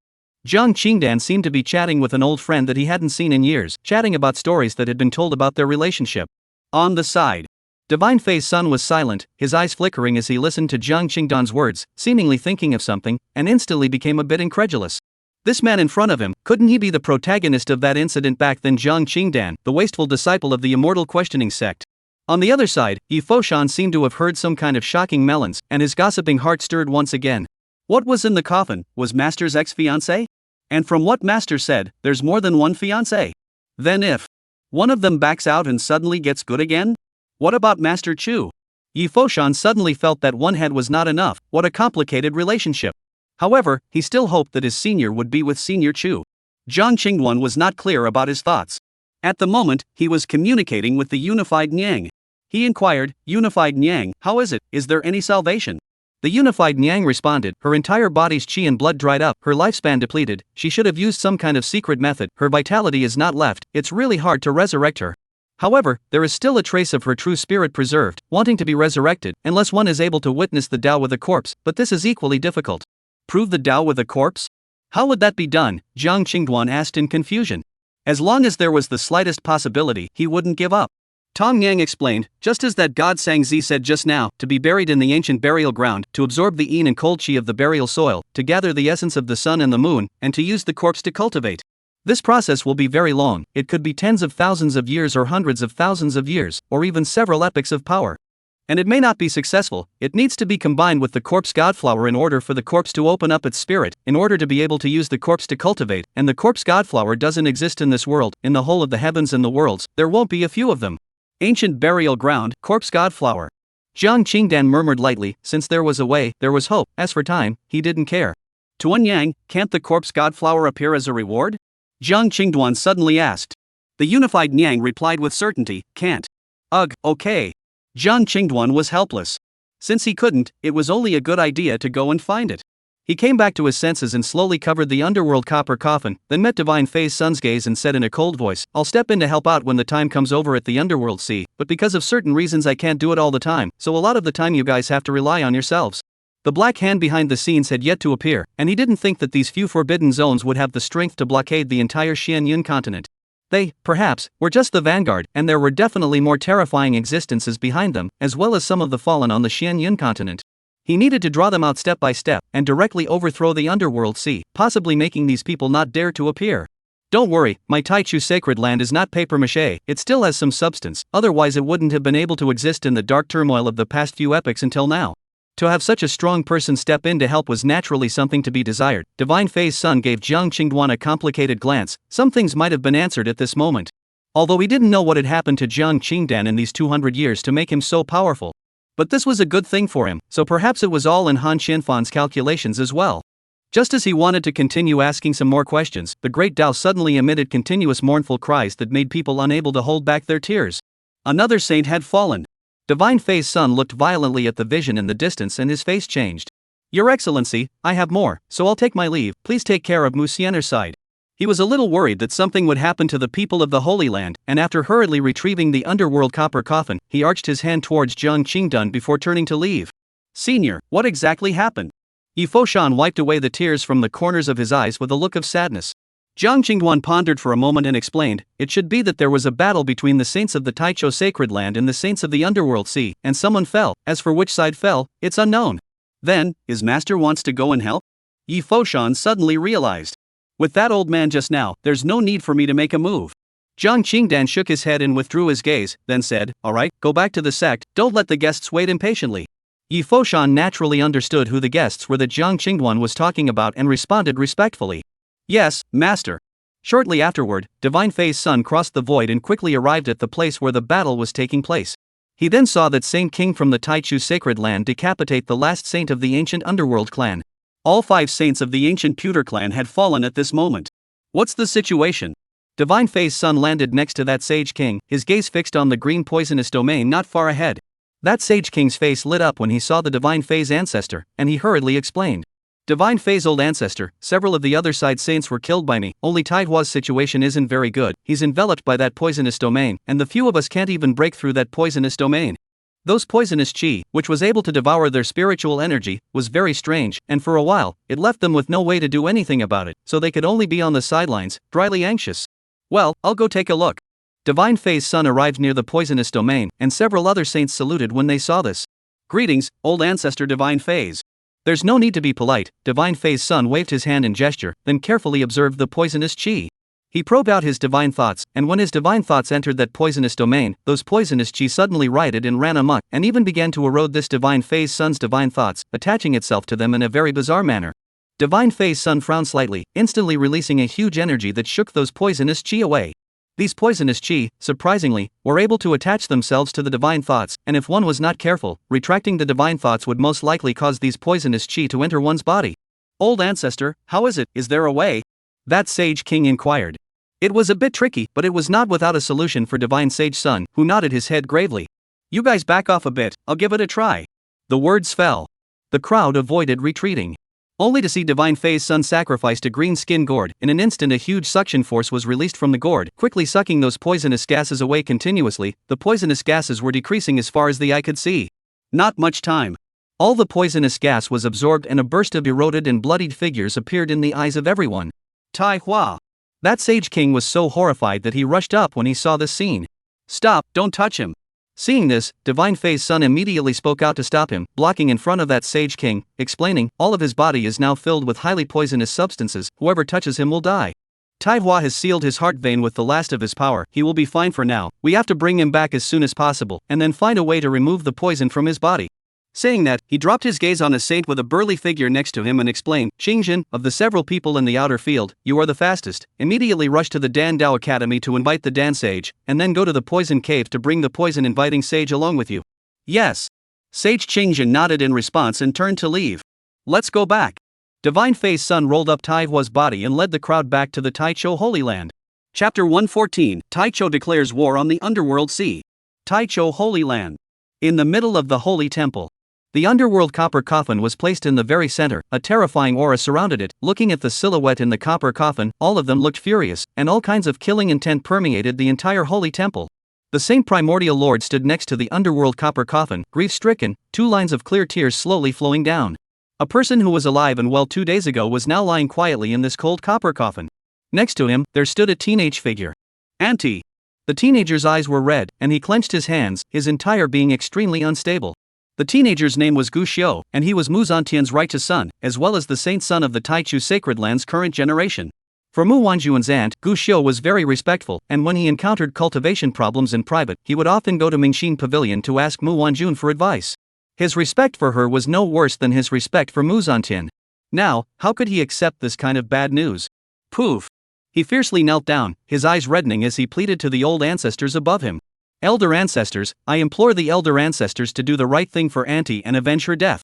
Zhang Qingdan seemed to be chatting with an old friend that he hadn't seen in years, chatting about stories that had been told about their relationship. On the side. Divine Fei's son was silent, his eyes flickering as he listened to Zhang Qingdan's words, seemingly thinking of something, and instantly became a bit incredulous. This man in front of him, couldn't he be the protagonist of that incident back then? Zhang Qingdan, the wasteful disciple of the Immortal questioning sect. On the other side, Yi Foshan seemed to have heard some kind of shocking melons, and his gossiping heart stirred once again. What was in the coffin? Was Master's ex-fiancé? And from what Master said, there's more than one fiancé. Then if one of them backs out and suddenly gets good again? What about Master Chu? Yi Foshan suddenly felt that one head was not enough. What a complicated relationship. However, he still hoped that his senior would be with Senior Chu. Zhang Qingduan was not clear about his thoughts. At the moment, he was communicating with the unified Niang. He inquired, Unified Niang, how is it? Is there any salvation? The unified Niang responded, her entire body's qi and blood dried up, her lifespan depleted, she should have used some kind of secret method, her vitality is not left, it's really hard to resurrect her. However, there is still a trace of her true spirit preserved, wanting to be resurrected, unless one is able to witness the Tao with a corpse, but this is equally difficult. Prove the Tao with a corpse? How would that be done? Zhang Qingduan asked in confusion. As long as there was the slightest possibility, he wouldn't give up. Tong Yang explained, just as that god Sang-zi said just now, to be buried in the ancient burial ground, to absorb the yin and cold qi of the burial soil, to gather the essence of the sun and the moon, and to use the corpse to cultivate. This process will be very long, it could be tens of thousands of years or hundreds of thousands of years, or even several epochs of power. And it may not be successful. It needs to be combined with the corpse godflower in order for the corpse to open up its spirit, in order to be able to use the corpse to cultivate, and the corpse godflower doesn't exist in this world. In the whole of the heavens and the worlds, there won't be a few of them. Ancient burial ground, corpse godflower. Jiang Qingdan murmured lightly, since there was a way, there was hope. As for time, he didn't care. Tuan Yang, can't the corpse godflower appear as a reward? Jiang Qingduan suddenly asked. The unified Niang replied with certainty, can't. Ugh, okay. Jiang Qingduan was helpless. Since he couldn't, it was only a good idea to go and find it. He came back to his senses and slowly covered the underworld copper coffin, then met Divine Fae's son's gaze and said in a cold voice, I'll step in to help out when the time comes over at the underworld sea, but because of certain reasons I can't do it all the time, so a lot of the time you guys have to rely on yourselves. The black hand behind the scenes had yet to appear, and he didn't think that these few forbidden zones would have the strength to blockade the entire Xianyun continent. They, perhaps, were just the vanguard, and there were definitely more terrifying existences behind them, as well as some of the fallen on the Xianyun continent. He needed to draw them out step by step, and directly overthrow the underworld sea, possibly making these people not dare to appear. Don't worry, my Taichu sacred land is not papier-mâché, it still has some substance, otherwise it wouldn't have been able to exist in the dark turmoil of the past few epochs until now. To have such a strong person step in to help was naturally something to be desired. Divine Fae's son gave Jiang Qingduan a complicated glance. Some things might have been answered at this moment. Although he didn't know what had happened to Jiang Qingdan in these 200 years to make him so powerful. But this was a good thing for him, so perhaps it was all in Han Qianfan's calculations as well. Just as he wanted to continue asking some more questions, the great Dao suddenly emitted continuous mournful cries that made people unable to hold back their tears. Another saint had fallen. Divine Fae's son looked violently at the vision in the distance and his face changed. Your Excellency, I have more, so I'll take my leave, please take care of Mu Xianer's side. He was a little worried that something would happen to the people of the Holy Land, and after hurriedly retrieving the underworld copper coffin, he arched his hand towards Jiang Qingdun before turning to leave. Senior, what exactly happened? Yi Foshan wiped away the tears from the corners of his eyes with a look of sadness. Jiang Qingduan pondered for a moment and explained, it should be that there was a battle between the saints of the Taicho sacred land and the saints of the underworld sea, and someone fell. As for which side fell, it's unknown. Then, his master wants to go and help? Yi Foshan suddenly realized. With that old man just now, there's no need for me to make a move. Jiang Qingdan shook his head and withdrew his gaze, then said, alright, go back to the sect, don't let the guests wait impatiently. Yi Foshan naturally understood who the guests were that Jiang Qingduan was talking about and responded respectfully. Yes, master. Shortly afterward, Divine Fae's son crossed the void and quickly arrived at the place where the battle was taking place. He then saw that Saint King from the Taichu sacred land decapitate the last saint of the ancient underworld clan. All 5 saints of the ancient Pewter clan had fallen at this moment. What's the situation? Divine Fae's son landed next to that Sage King, his gaze fixed on the green poisonous domain not far ahead. That Sage King's face lit up when he saw the Divine Fae's ancestor, and he hurriedly explained. Divine Fae's old ancestor, several of the other side saints were killed by me, only Taihua's situation isn't very good, he's enveloped by that poisonous domain, and the few of us can't even break through that poisonous domain. Those poisonous qi, which was able to devour their spiritual energy, was very strange, and for a while, it left them with no way to do anything about it, so they could only be on the sidelines, dryly anxious. Well, I'll go take a look. Divine Fae's son arrived near the poisonous domain, and several other saints saluted when they saw this. Greetings, old ancestor Divine Fae's. There's no need to be polite, Divine Fae's son waved his hand in gesture, then carefully observed the poisonous qi. He probed out his divine thoughts, and when his divine thoughts entered that poisonous domain, those poisonous qi suddenly rioted and ran amok, and even began to erode this Divine Fae's son's divine thoughts, attaching itself to them in a very bizarre manner. Divine Fae's son frowned slightly, instantly releasing a huge energy that shook those poisonous qi away. These poisonous qi, surprisingly, were able to attach themselves to the divine thoughts, and if one was not careful, retracting the divine thoughts would most likely cause these poisonous qi to enter one's body. Old ancestor, how is it? Is there a way? That Sage King inquired. It was a bit tricky, but it was not without a solution for Divine Sage Son, who nodded his head gravely. You guys back off a bit, I'll give it a try. The words fell. The crowd avoided retreating. Only to see Divine Fae's son sacrificed a green skin gourd. In an instant a huge suction force was released from the gourd, quickly sucking those poisonous gases away continuously. The poisonous gases were decreasing as far as the eye could see. Not much time. All the poisonous gas was absorbed and a burst of eroded and bloodied figures appeared in the eyes of everyone. Tai Hua. That Sage King was so horrified that he rushed up when he saw this scene. Stop, don't touch him. Seeing this, Divine Fae's son immediately spoke out to stop him, blocking in front of that Sage King, explaining, all of his body is now filled with highly poisonous substances, whoever touches him will die. Taihua has sealed his heart vein with the last of his power. He will be fine for now. We have to bring him back as soon as possible, and then find a way to remove the poison from his body." Saying that, he dropped his gaze on a saint with a burly figure next to him and explained, "Qingjin, of the several people in the outer field, you are the fastest. Immediately rush to the Dan Dao Academy to invite the Dan Sage, and then go to the poison cave to bring the poison-inviting sage along with you." "Yes." Sage Qingjin nodded in response and turned to leave. "Let's go back." Divine Fei's son rolled up Taihua's body and led the crowd back to the Taichou Holy Land. Chapter 114, Taichou declares war on the Underworld Sea. Taichou Holy Land. In the middle of the Holy Temple. The underworld copper coffin was placed in the very center. A terrifying aura surrounded it. Looking at the silhouette in the copper coffin, all of them looked furious, and all kinds of killing intent permeated the entire holy temple. The same primordial lord stood next to the underworld copper coffin, grief-stricken, 2 lines of clear tears slowly flowing down. A person who was alive and well 2 days ago was now lying quietly in this cold copper coffin. Next to him, there stood a teenage figure. "Auntie." The teenager's eyes were red, and he clenched his hands, his entire being extremely unstable. The teenager's name was Gu Xiu, and he was Mu Zantian's righteous son, as well as the saint son of the Taichu Sacred Land's current generation. For Mu Wanjuan's aunt, Gu Xiu was very respectful, and when he encountered cultivation problems in private, he would often go to Mingxin Pavilion to ask Mu Wanjun for advice. His respect for her was no worse than his respect for Mu Zantian. Now, how could he accept this kind of bad news? Poof! He fiercely knelt down, his eyes reddening as he pleaded to the old ancestors above him. "Elder ancestors, I implore the elder ancestors to do the right thing for Auntie and avenge her death."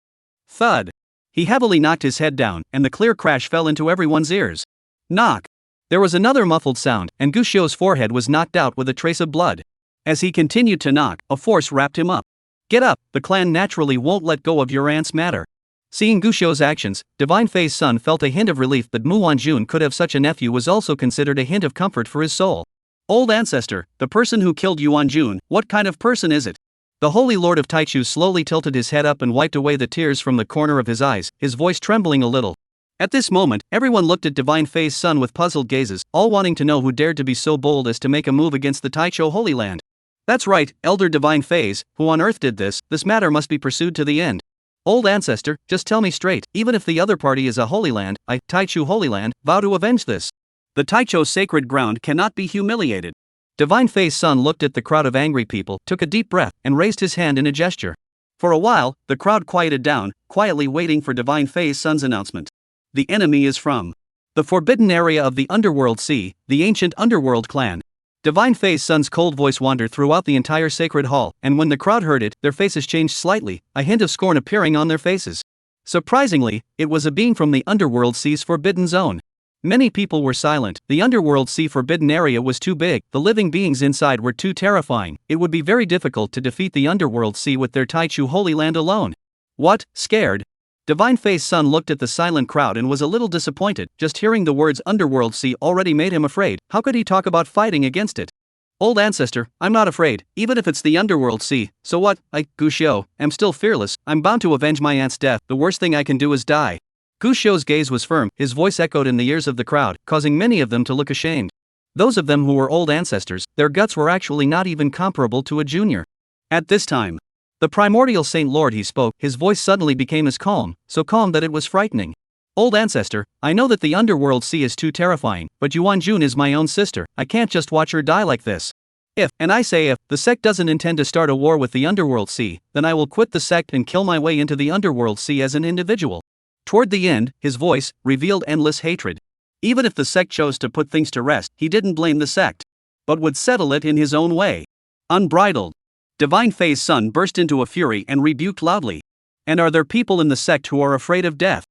Thud! He heavily knocked his head down, and the clear crash fell into everyone's ears. Knock! There was another muffled sound, and Gu Xiu's forehead was knocked out with a trace of blood. As he continued to knock, a force wrapped him up. "Get up, the clan naturally won't let go of your aunt's matter." Seeing Gu Xiu's actions, Divine Fei's son felt a hint of relief that Mu Wanjun could have such a nephew was also considered a hint of comfort for his soul. "Old ancestor, the person who killed Yuan Jun, what kind of person is it?" The Holy Lord of Taichu slowly tilted his head up and wiped away the tears from the corner of his eyes, his voice trembling a little. At this moment, everyone looked at Divine Fei's son with puzzled gazes, all wanting to know who dared to be so bold as to make a move against the Taichou Holy Land. "That's right, Elder Divine Fei's, who on earth did this? This matter must be pursued to the end. Old ancestor, just tell me straight, even if the other party is a Holy Land, I, Taichu Holy Land, vow to avenge this. The Taichou sacred ground cannot be humiliated." Divine Fei's son looked at the crowd of angry people, took a deep breath, and raised his hand in a gesture. For a while, the crowd quieted down, quietly waiting for Divine Fei's son's announcement. "The enemy is from the forbidden area of the Underworld Sea, the ancient Underworld clan." Divine Fei's son's cold voice wandered throughout the entire sacred hall, and when the crowd heard it, their faces changed slightly, a hint of scorn appearing on their faces. Surprisingly, it was a being from the Underworld Sea's forbidden zone. Many people were silent. The Underworld Sea forbidden area was too big, the living beings inside were too terrifying. It would be very difficult to defeat the Underworld Sea with their Taichu Holy Land alone. "What, scared?" Divine Fei's son looked at the silent crowd and was a little disappointed. Just hearing the words Underworld Sea already made him afraid. How could he talk about fighting against it? "Old ancestor, I'm not afraid, even if it's the Underworld Sea. So what? I, Gu Xiu, am still fearless. I'm bound to avenge my aunt's death. The worst thing I can do is die." Gu Xiu's gaze was firm, his voice echoed in the ears of the crowd, causing many of them to look ashamed. Those of them who were old ancestors, their guts were actually not even comparable to a junior. At this time, the primordial Saint Lord he spoke, his voice suddenly became as calm, so calm that it was frightening. "Old ancestor, I know that the Underworld Sea is too terrifying, but Yuan Jun is my own sister. I can't just watch her die like this. If, and I say if, the sect doesn't intend to start a war with the Underworld Sea, then I will quit the sect and kill my way into the Underworld Sea as an individual." Toward the end, his voice revealed endless hatred. Even if the sect chose to put things to rest, he didn't blame the sect, but would settle it in his own way. Unbridled. Divine Fei's son burst into a fury and rebuked loudly. "And are there people in the sect who are afraid of death?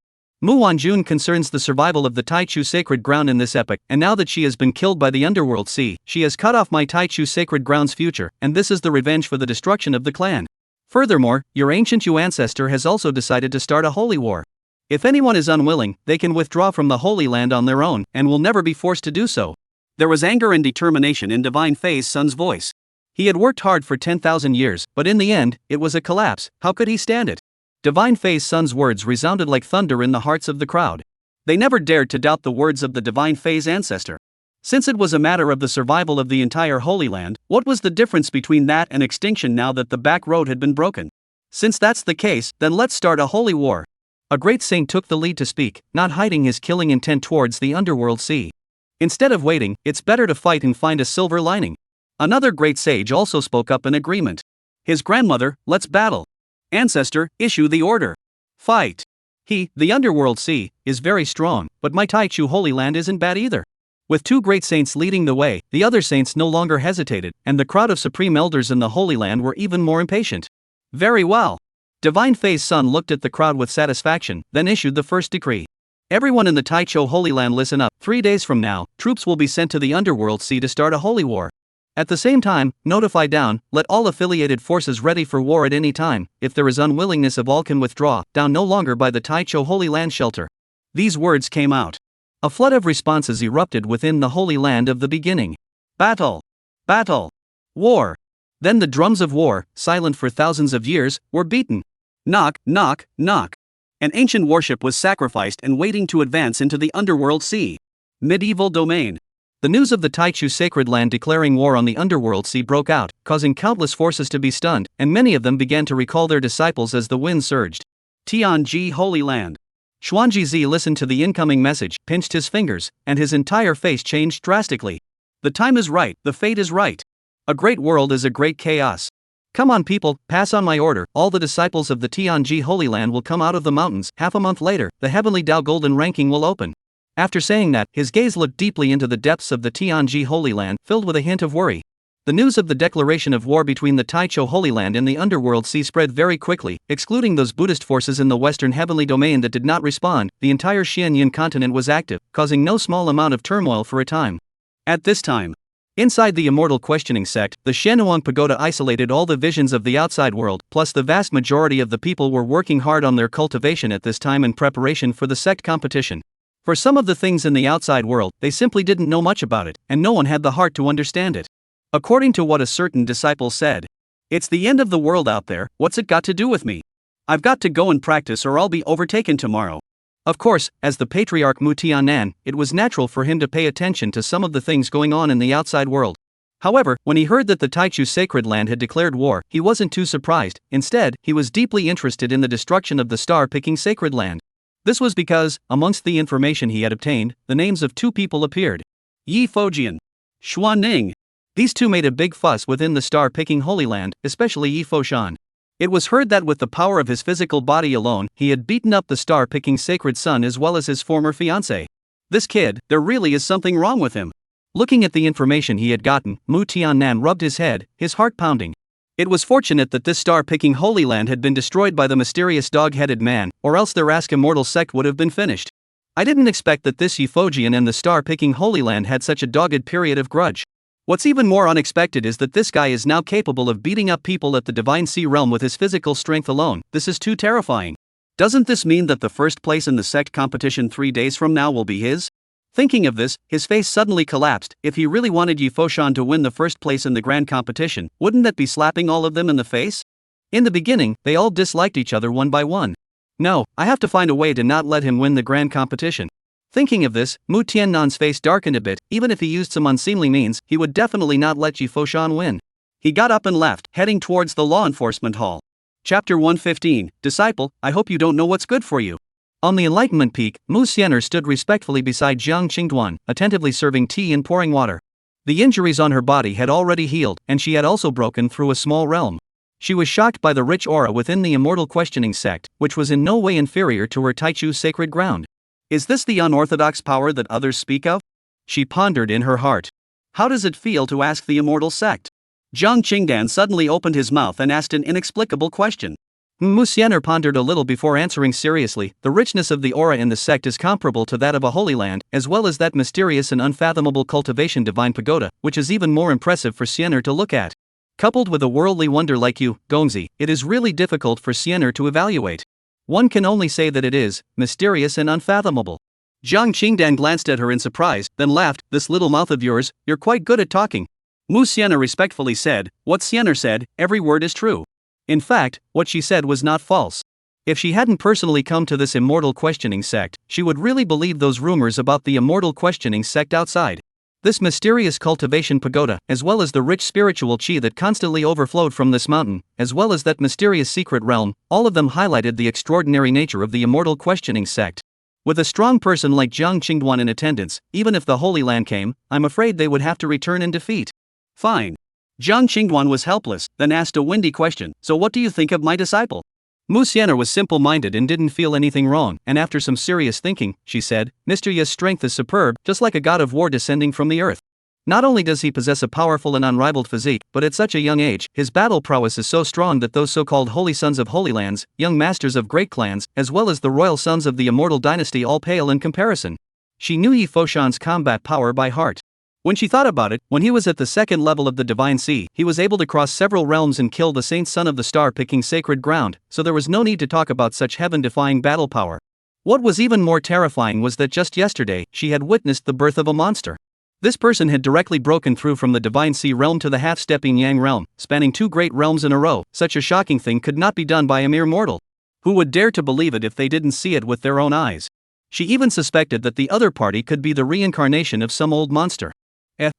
Mu Wanjun concerns the survival of the Taichu sacred ground in this epoch, and now that she has been killed by the Underworld Sea, she has cut off my Taichu sacred ground's future, and this is the revenge for the destruction of the clan. Furthermore, your ancient Yu ancestor has also decided to start a holy war. If anyone is unwilling, they can withdraw from the Holy Land on their own, and will never be forced to do so." There was anger and determination in Divine Fei's son's voice. He had worked hard for 10,000 years, but in the end, it was a collapse. How could he stand it? Divine Fei's son's words resounded like thunder in the hearts of the crowd. They never dared to doubt the words of the Divine Fei's ancestor. Since it was a matter of the survival of the entire Holy Land, what was the difference between that and extinction now that the back road had been broken? Since that's the case, then let's start a holy war. A great saint took the lead to speak, not hiding his killing intent towards the Underworld Sea. Instead of waiting, it's better to fight and find a silver lining. Another great sage also spoke up in agreement. His grandmother, let's battle. Ancestor, issue the order. Fight. He, the underworld sea, is very strong, but my Taichu Holy Land isn't bad either. With two great saints leading the way, the other saints no longer hesitated, and the crowd of supreme elders in the Holy Land were even more impatient. Very well. Divine Fae's son looked at the crowd with satisfaction, then issued the first decree. Everyone in the Taicho Holy Land listen up, 3 days from now, troops will be sent to the underworld sea to start a holy war. At the same time, notify down, let all affiliated forces ready for war at any time. If there is unwillingness of all can withdraw, down no longer by the Taicho Holy Land shelter. These words came out. A flood of responses erupted within the Holy Land of the beginning. Battle! Battle! War! Then the drums of war, silent for thousands of years, were beaten. Knock, knock, knock. An ancient warship was sacrificed and waiting to advance into the underworld sea. Medieval domain. The news of the Taichu sacred land declaring war on the underworld sea broke out, causing countless forces to be stunned, and many of them began to recall their disciples as the wind surged. Tianji Holy Land. Xuanji listened to the incoming message, pinched his fingers, and his entire face changed drastically. The time is right, the fate is right. A great world is a great chaos. Come on people, pass on my order, all the disciples of the Tianji Holy Land will come out of the mountains. Half a month later, the Heavenly Tao Golden Ranking will open. After saying that, his gaze looked deeply into the depths of the Tianji Holy Land, filled with a hint of worry. The news of the declaration of war between the Taicho Holy Land and the Underworld Sea spread very quickly, excluding those Buddhist forces in the Western Heavenly Domain that did not respond. The entire Xianyan continent was active, causing no small amount of turmoil for a time. At this time, inside the Immortal questioning sect, the Shenuang Pagoda isolated all the visions of the outside world, plus the vast majority of the people were working hard on their cultivation at this time in preparation for the sect competition. For some of the things in the outside world, they simply didn't know much about it, and no one had the heart to understand it. According to what a certain disciple said, "It's the end of the world out there, what's it got to do with me? I've got to go and practice or I'll be overtaken tomorrow." Of course, as the patriarch Mu Tianan, it was natural for him to pay attention to some of the things going on in the outside world. However, when he heard that the Taichu sacred land had declared war, he wasn't too surprised. Instead, he was deeply interested in the destruction of the star-picking sacred land. This was because, amongst the information he had obtained, the names of two people appeared. Yi Fojian, Xuan Ning. These two made a big fuss within the star-picking Holy Land, especially Yi Foshan. It was heard that with the power of his physical body alone, he had beaten up the star-picking sacred son as well as his former fiancée. This kid, there really is something wrong with him. Looking at the information he had gotten, Mu Tianan rubbed his head, his heart pounding. It was fortunate that this star-picking Holy Land had been destroyed by the mysterious dog-headed man, or else their Immortal sect would have been finished. I didn't expect that this Yifojian and the star-picking Holy Land had such a dogged period of grudge. What's even more unexpected is that this guy is now capable of beating up people at the Divine Sea realm with his physical strength alone. This is too terrifying. Doesn't this mean that the first place in the sect competition 3 days from now will be his? Thinking of this, his face suddenly collapsed. If he really wanted Yi Foshan to win the first place in the grand competition, wouldn't that be slapping all of them in the face? In the beginning, they all disliked each other one by one. No, I have to find a way to not let him win the grand competition. Thinking of this, Mu Tiannan's face darkened a bit. Even if he used some unseemly means, he would definitely not let Yi Foshan win. He got up and left, heading towards the law enforcement hall. Chapter 115, Disciple, I hope you don't know what's good for you. On the Enlightenment Peak, Mu Xianer stood respectfully beside Jiang Qingduan, attentively serving tea and pouring water. The injuries on her body had already healed, and she had also broken through a small realm. She was shocked by the rich aura within the Immortal questioning sect, which was in no way inferior to her Taichu's sacred ground. Is this the unorthodox power that others speak of? She pondered in her heart. How does it feel to ask the Immortal sect? Jiang Qingdan suddenly opened his mouth and asked an inexplicable question. Mu Xianer pondered a little before answering seriously. The richness of the aura in the sect is comparable to that of a holy land, as well as that mysterious and unfathomable cultivation divine pagoda, which is even more impressive for Xianer to look at. Coupled with a worldly wonder like you, Gongzi, it is really difficult for Xianer to evaluate. One can only say that it is mysterious and unfathomable. Jiang Qingdan glanced at her in surprise, then laughed. This little mouth of yours, you're quite good at talking. Mu Xianer respectfully said, what Xianer said, every word is true. In fact, what she said was not false. If she hadn't personally come to this Immortal questioning sect, she would really believe those rumors about the Immortal questioning sect outside. This mysterious cultivation pagoda, as well as the rich spiritual chi that constantly overflowed from this mountain, as well as that mysterious secret realm, all of them highlighted the extraordinary nature of the Immortal questioning sect. With a strong person like Jiang Qingduan in attendance, even if the Holy Land came, I'm afraid they would have to return in defeat. Fine. Jiang Qingduan was helpless, then asked a windy question, so what do you think of my disciple? Mu Xian'er was simple-minded and didn't feel anything wrong, and after some serious thinking, she said, Mr. Ye's strength is superb, just like a god of war descending from the earth. Not only does he possess a powerful and unrivaled physique, but at such a young age, his battle prowess is so strong that those so-called holy sons of holy lands, young masters of great clans, as well as the royal sons of the Immortal dynasty all pale in comparison. She knew Yi Foshan's combat power by heart. When she thought about it, when he was at the second level of the Divine Sea, he was able to cross several realms and kill the saint son of the star picking sacred ground, so there was no need to talk about such heaven-defying battle power. What was even more terrifying was that just yesterday, she had witnessed the birth of a monster. This person had directly broken through from the Divine Sea realm to the half-stepping Yang realm, spanning two great realms in a row. Such a shocking thing could not be done by a mere mortal. Who would dare to believe it if they didn't see it with their own eyes? She even suspected that the other party could be the reincarnation of some old monster.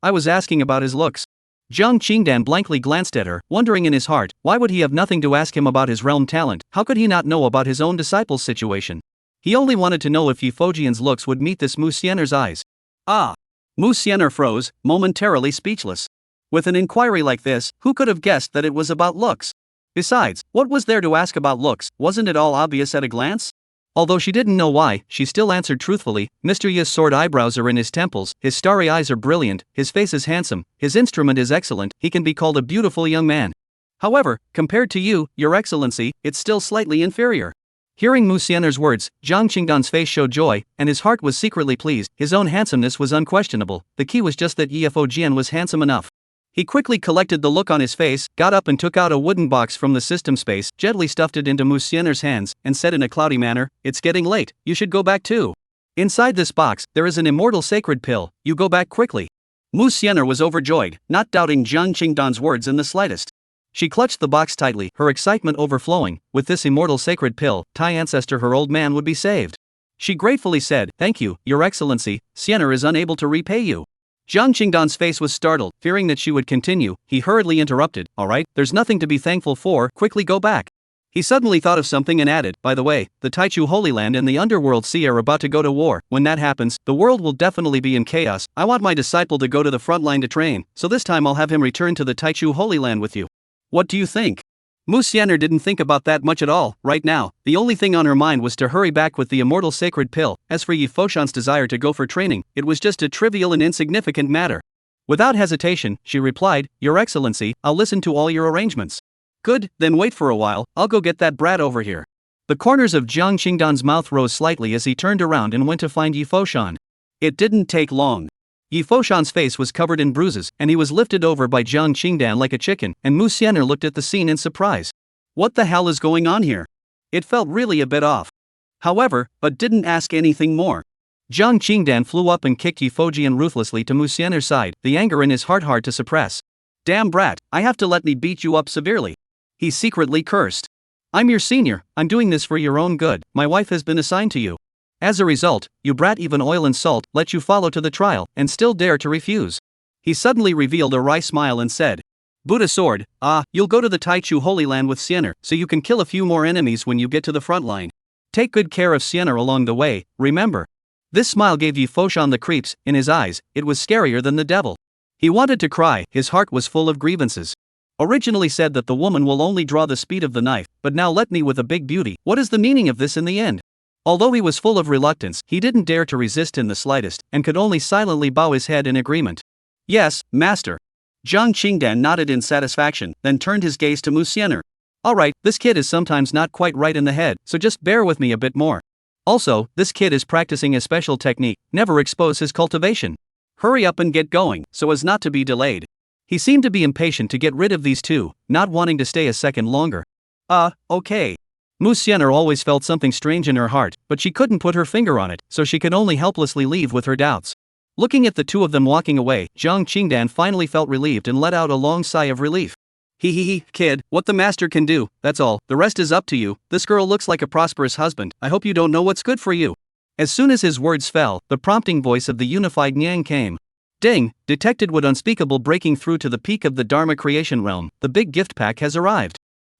I was asking about his looks. Jiang Qingdan blankly glanced at her, wondering in his heart, why would he have nothing to ask him about his realm talent? How could he not know about his own disciple's situation? He only wanted to know if Yi Fojian's looks would meet this Mu Xian'er's eyes. Ah! Mu Xian'er froze, momentarily speechless. With an inquiry like this, who could have guessed that it was about looks? Besides, what was there to ask about looks? Wasn't it all obvious at a glance? Although she didn't know why, she still answered truthfully, Mr. Ye's sword eyebrows are in his temples, his starry eyes are brilliant, his face is handsome, his instrument is excellent, he can be called a beautiful young man. However, compared to you, your excellency, it's still slightly inferior. Hearing Mu Xian'er's words, Jiang Qingdan's face showed joy, and his heart was secretly pleased. His own handsomeness was unquestionable, the key was just that Yi Fojian was handsome enough. He quickly collected the look on his face, got up and took out a wooden box from the system space, gently stuffed it into Mu Xian'er's hands, and said in a cloudy manner, It's getting late, you should go back too. Inside this box, there is an immortal sacred pill, you go back quickly. Mu Xian'er was overjoyed, not doubting Jiang Qingdan's words in the slightest. She clutched the box tightly, her excitement overflowing. With this immortal sacred pill, Tai ancestor her old man would be saved. She gratefully said, Thank you, your excellency, Xian'er is unable to repay you. Jiang Qingdan's face was startled, fearing that she would continue. He hurriedly interrupted, Alright, there's nothing to be thankful for, quickly go back. He suddenly thought of something and added, By the way, the Taichu Holy Land and the Underworld Sea are about to go to war. When that happens, the world will definitely be in chaos. I want my disciple to go to the front line to train, so this time I'll have him return to the Taichu Holy Land with you. What do you think? Mu Xian'er didn't think about that much at all. Right now, the only thing on her mind was to hurry back with the immortal sacred pill. As for Yi Foshan's desire to go for training, it was just a trivial and insignificant matter. Without hesitation, she replied, Your Excellency, I'll listen to all your arrangements. Good, then wait for a while, I'll go get that brat over here. The corners of Jiang Qingdan's mouth rose slightly as he turned around and went to find Yi Foshan. It didn't take long. Yi Foshan's face was covered in bruises, and he was lifted over by Jiang Qingdan like a chicken, and Mu Xian'er looked at the scene in surprise. What the hell is going on here? It felt really a bit off. However, but didn't ask anything more. Jiang Qingdan flew up and kicked Yi Fojian ruthlessly to Mu Xian'er's side, the anger in his heart hard to suppress. Damn brat, I have to let me beat you up severely. He secretly cursed. I'm your senior, I'm doing this for your own good, my wife has been assigned to you. As a result, you brat even oil and salt let you follow to the trial, and still dare to refuse. He suddenly revealed a wry smile and said, Buddha sword, you'll go to the Taichu Holy Land with Xian'er, so you can kill a few more enemies when you get to the front line. Take good care of Xian'er along the way, remember. This smile gave Yi Foshan the creeps, in his eyes, it was scarier than the devil. He wanted to cry, his heart was full of grievances. Originally said that the woman will only draw the speed of the knife, but now let me with a big beauty, what is the meaning of this in the end? Although he was full of reluctance, he didn't dare to resist in the slightest, and could only silently bow his head in agreement. Yes, master. Jiang Qingdan nodded in satisfaction, then turned his gaze to Mu Xian'er. Alright, this kid is sometimes not quite right in the head, so just bear with me a bit more. Also, this kid is practicing a special technique, never expose his cultivation. Hurry up and get going, so as not to be delayed. He seemed to be impatient to get rid of these two, not wanting to stay a second longer. Okay. Mu Xian'er always felt something strange in her heart, but she couldn't put her finger on it, so she could only helplessly leave with her doubts. Looking at the two of them walking away, Jiang Qingdan finally felt relieved and let out a long sigh of relief. Kid, what the master can do, that's all, the rest is up to you. This girl looks like a prosperous husband, I hope you don't know what's good for you. As soon as his words fell, the prompting voice of the unified Niang came. Ding, detected with unspeakable breaking through to the peak of the Dharma creation realm, the big gift pack has arrived.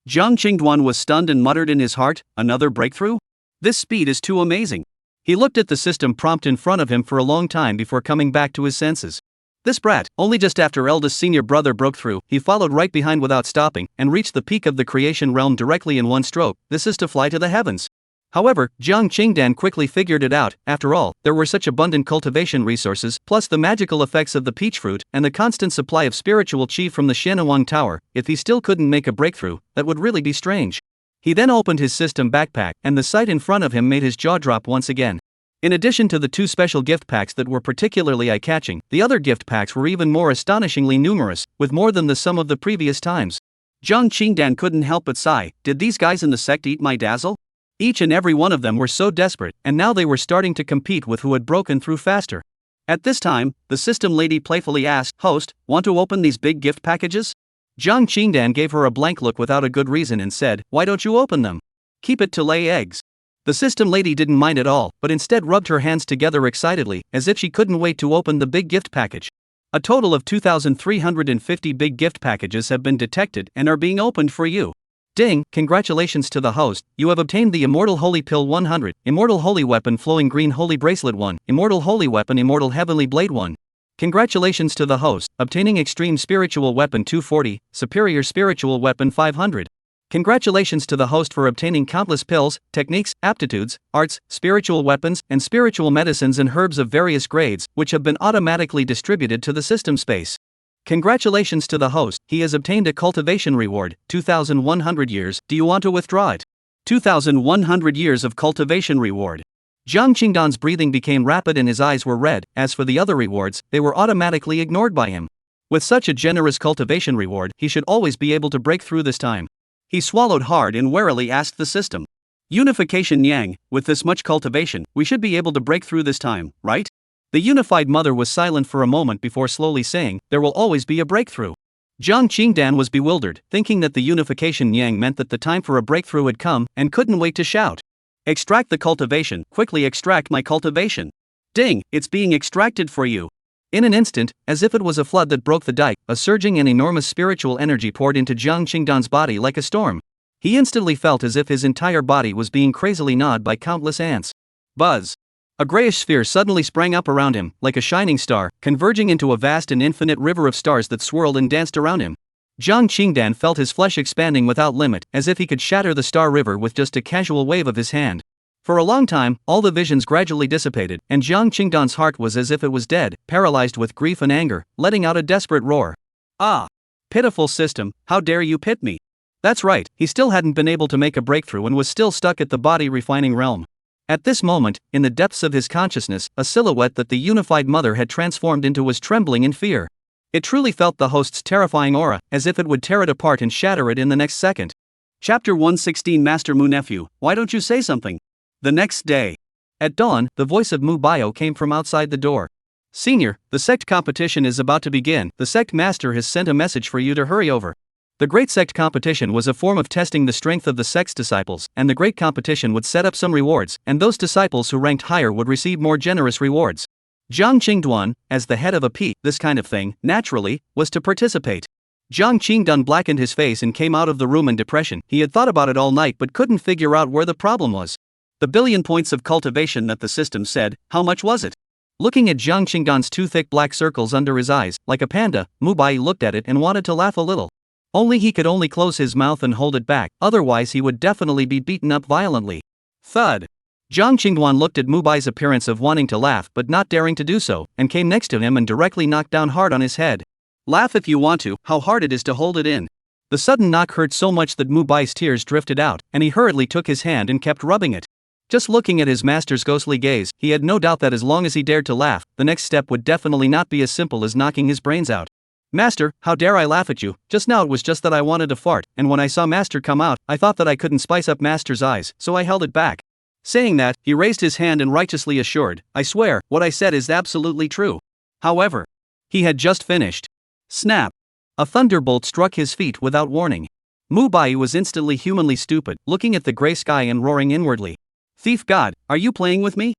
Jiang Qingduan was stunned and muttered in his heart, another breakthrough? This speed is too amazing. He looked at the system prompt in front of him for a long time before coming back to his senses. This brat, only just after eldest senior brother broke through, he followed right behind without stopping, and reached the peak of the creation realm directly in one stroke. This is to fly to the heavens. However, Jiang Qingdan quickly figured it out. After all, there were such abundant cultivation resources, plus the magical effects of the peach fruit, and the constant supply of spiritual chi from the Shenawang Tower. If he still couldn't make a breakthrough, that would really be strange. He then opened his system backpack, and the sight in front of him made his jaw drop once again. In addition to the 2 special gift packs that were particularly eye-catching, the other gift packs were even more astonishingly numerous, with more than the sum of the previous times. Jiang Qingdan couldn't help but sigh. Did these guys in the sect eat my dazzle? Each and every one of them were so desperate, and now they were starting to compete with who had broken through faster. At this time, the system lady playfully asked, "Host, want to open these big gift packages?" Jiang Qingdan gave her a blank look without a good reason and said, "Why don't you open them? Keep it to lay eggs." The system lady didn't mind at all, but instead rubbed her hands together excitedly, as if she couldn't wait to open the big gift package. A total of 2,350 big gift packages have been detected and are being opened for you. Ding, congratulations to the host, you have obtained the Immortal Holy Pill 100, Immortal Holy Weapon Flowing Green Holy Bracelet 1, Immortal Holy Weapon Immortal Heavenly Blade 1. Congratulations to the host, obtaining Extreme Spiritual Weapon 240, Superior Spiritual Weapon 500. Congratulations to the host for obtaining countless pills, techniques, aptitudes, arts, spiritual weapons, and spiritual medicines and herbs of various grades, which have been automatically distributed to the system space. Congratulations to the host, he has obtained a cultivation reward, 2,100 years, do you want to withdraw it? 2,100 years of cultivation reward. Jiang Qingdan's breathing became rapid and his eyes were red. As for the other rewards, they were automatically ignored by him. With such a generous cultivation reward, he should always be able to break through this time. He swallowed hard and warily asked the system. Unification Yang, with this much cultivation, we should be able to break through this time, right? The unified mother was silent for a moment before slowly saying, there will always be a breakthrough. Jiang Qingdan was bewildered, thinking that the unification Yang meant that the time for a breakthrough had come, and couldn't wait to shout. Extract the cultivation, quickly extract my cultivation. Ding, it's being extracted for you. In an instant, as if it was a flood that broke the dike, a surging and enormous spiritual energy poured into Jiang Qingdan's body like a storm. He instantly felt as if his entire body was being crazily gnawed by countless ants. Buzz! A grayish sphere suddenly sprang up around him, like a shining star, converging into a vast and infinite river of stars that swirled and danced around him. Jiang Qingdan felt his flesh expanding without limit, as if he could shatter the star river with just a casual wave of his hand. For a long time, all the visions gradually dissipated, and Jiang Qingdan's heart was as if it was dead, paralyzed with grief and anger, letting out a desperate roar. Ah! Pitiful system, how dare you pit me? That's right, he still hadn't been able to make a breakthrough and was still stuck at the body refining realm. At this moment, in the depths of his consciousness, a silhouette that the unified mother had transformed into was trembling in fear. It truly felt the host's terrifying aura, as if it would tear it apart and shatter it in the next second. Chapter 116 Master Mu Nephew, why don't you say something? The next day. At dawn, the voice of Mu Bio came from outside the door. Senior, the sect competition is about to begin. The sect master has sent a message for you to hurry over. The Great Sect Competition was a form of testing the strength of the sect's disciples, and the Great Competition would set up some rewards, and those disciples who ranked higher would receive more generous rewards. Jiang Qingdan, as the head of a this kind of thing, naturally, was to participate. Jiang Qingdan blackened his face and came out of the room in depression. He had thought about it all night but couldn't figure out where the problem was. The billion points of cultivation that the system said, how much was it? Looking at Jiang Qingdan's 2 thick black circles under his eyes, like a panda, Mu Bai looked at it and wanted to laugh a little. Only he could only close his mouth and hold it back, otherwise he would definitely be beaten up violently. Thud! Jiang Qingdan looked at Mu Bai's appearance of wanting to laugh but not daring to do so, and came next to him and directly knocked down hard on his head. Laugh if you want to, how hard it is to hold it in. The sudden knock hurt so much that Mu Bai's tears drifted out, and he hurriedly took his hand and kept rubbing it. Just looking at his master's ghostly gaze, he had no doubt that as long as he dared to laugh, the next step would definitely not be as simple as knocking his brains out. Master, how dare I laugh at you? Just now it was just that I wanted to fart, and when I saw Master come out, I thought that I couldn't spice up Master's eyes, so I held it back. Saying that, he raised his hand and righteously assured, I swear, what I said is absolutely true. However, he had just finished. Snap! A thunderbolt struck his feet without warning. Mu Bai was instantly humanly stupid, looking at the gray sky and roaring inwardly. Thief God, are you playing with me?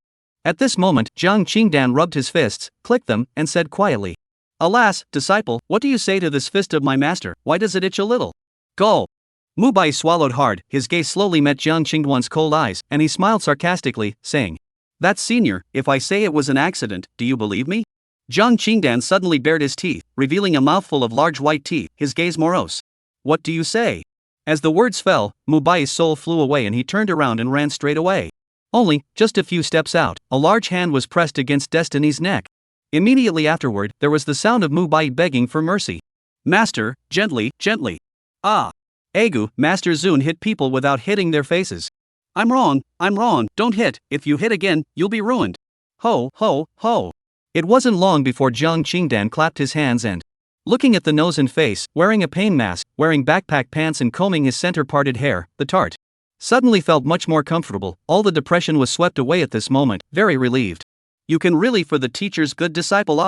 At this moment, Jiang Qingdan rubbed his fists, clicked them, and said quietly. Alas, disciple, what do you say to this fist of my master? Why does it itch a little? Go! Mu Bai swallowed hard, his gaze slowly met Jiang Qingdan's cold eyes, and he smiled sarcastically, saying, That's senior, if I say it was an accident, do you believe me? Jiang Qingdan suddenly bared his teeth, revealing a mouthful of large white teeth, his gaze morose. What do you say? As the words fell, Mubai's soul flew away and he turned around and ran straight away. Only, just a few steps out, a large hand was pressed against Destiny's neck. Immediately afterward, there was the sound of Mubai begging for mercy. Master, gently, gently. Ah. Agu, Master Zun hit people without hitting their faces. I'm wrong, don't hit, if you hit again, you'll be ruined. Ho, ho, ho. It wasn't long before Jiang Qingdan clapped his hands and, looking at the nose and face, wearing a pain mask, wearing backpack pants and combing his center-parted hair, the tart suddenly felt much more comfortable. All the depression was swept away at this moment, very relieved. You can really for the teacher's good disciple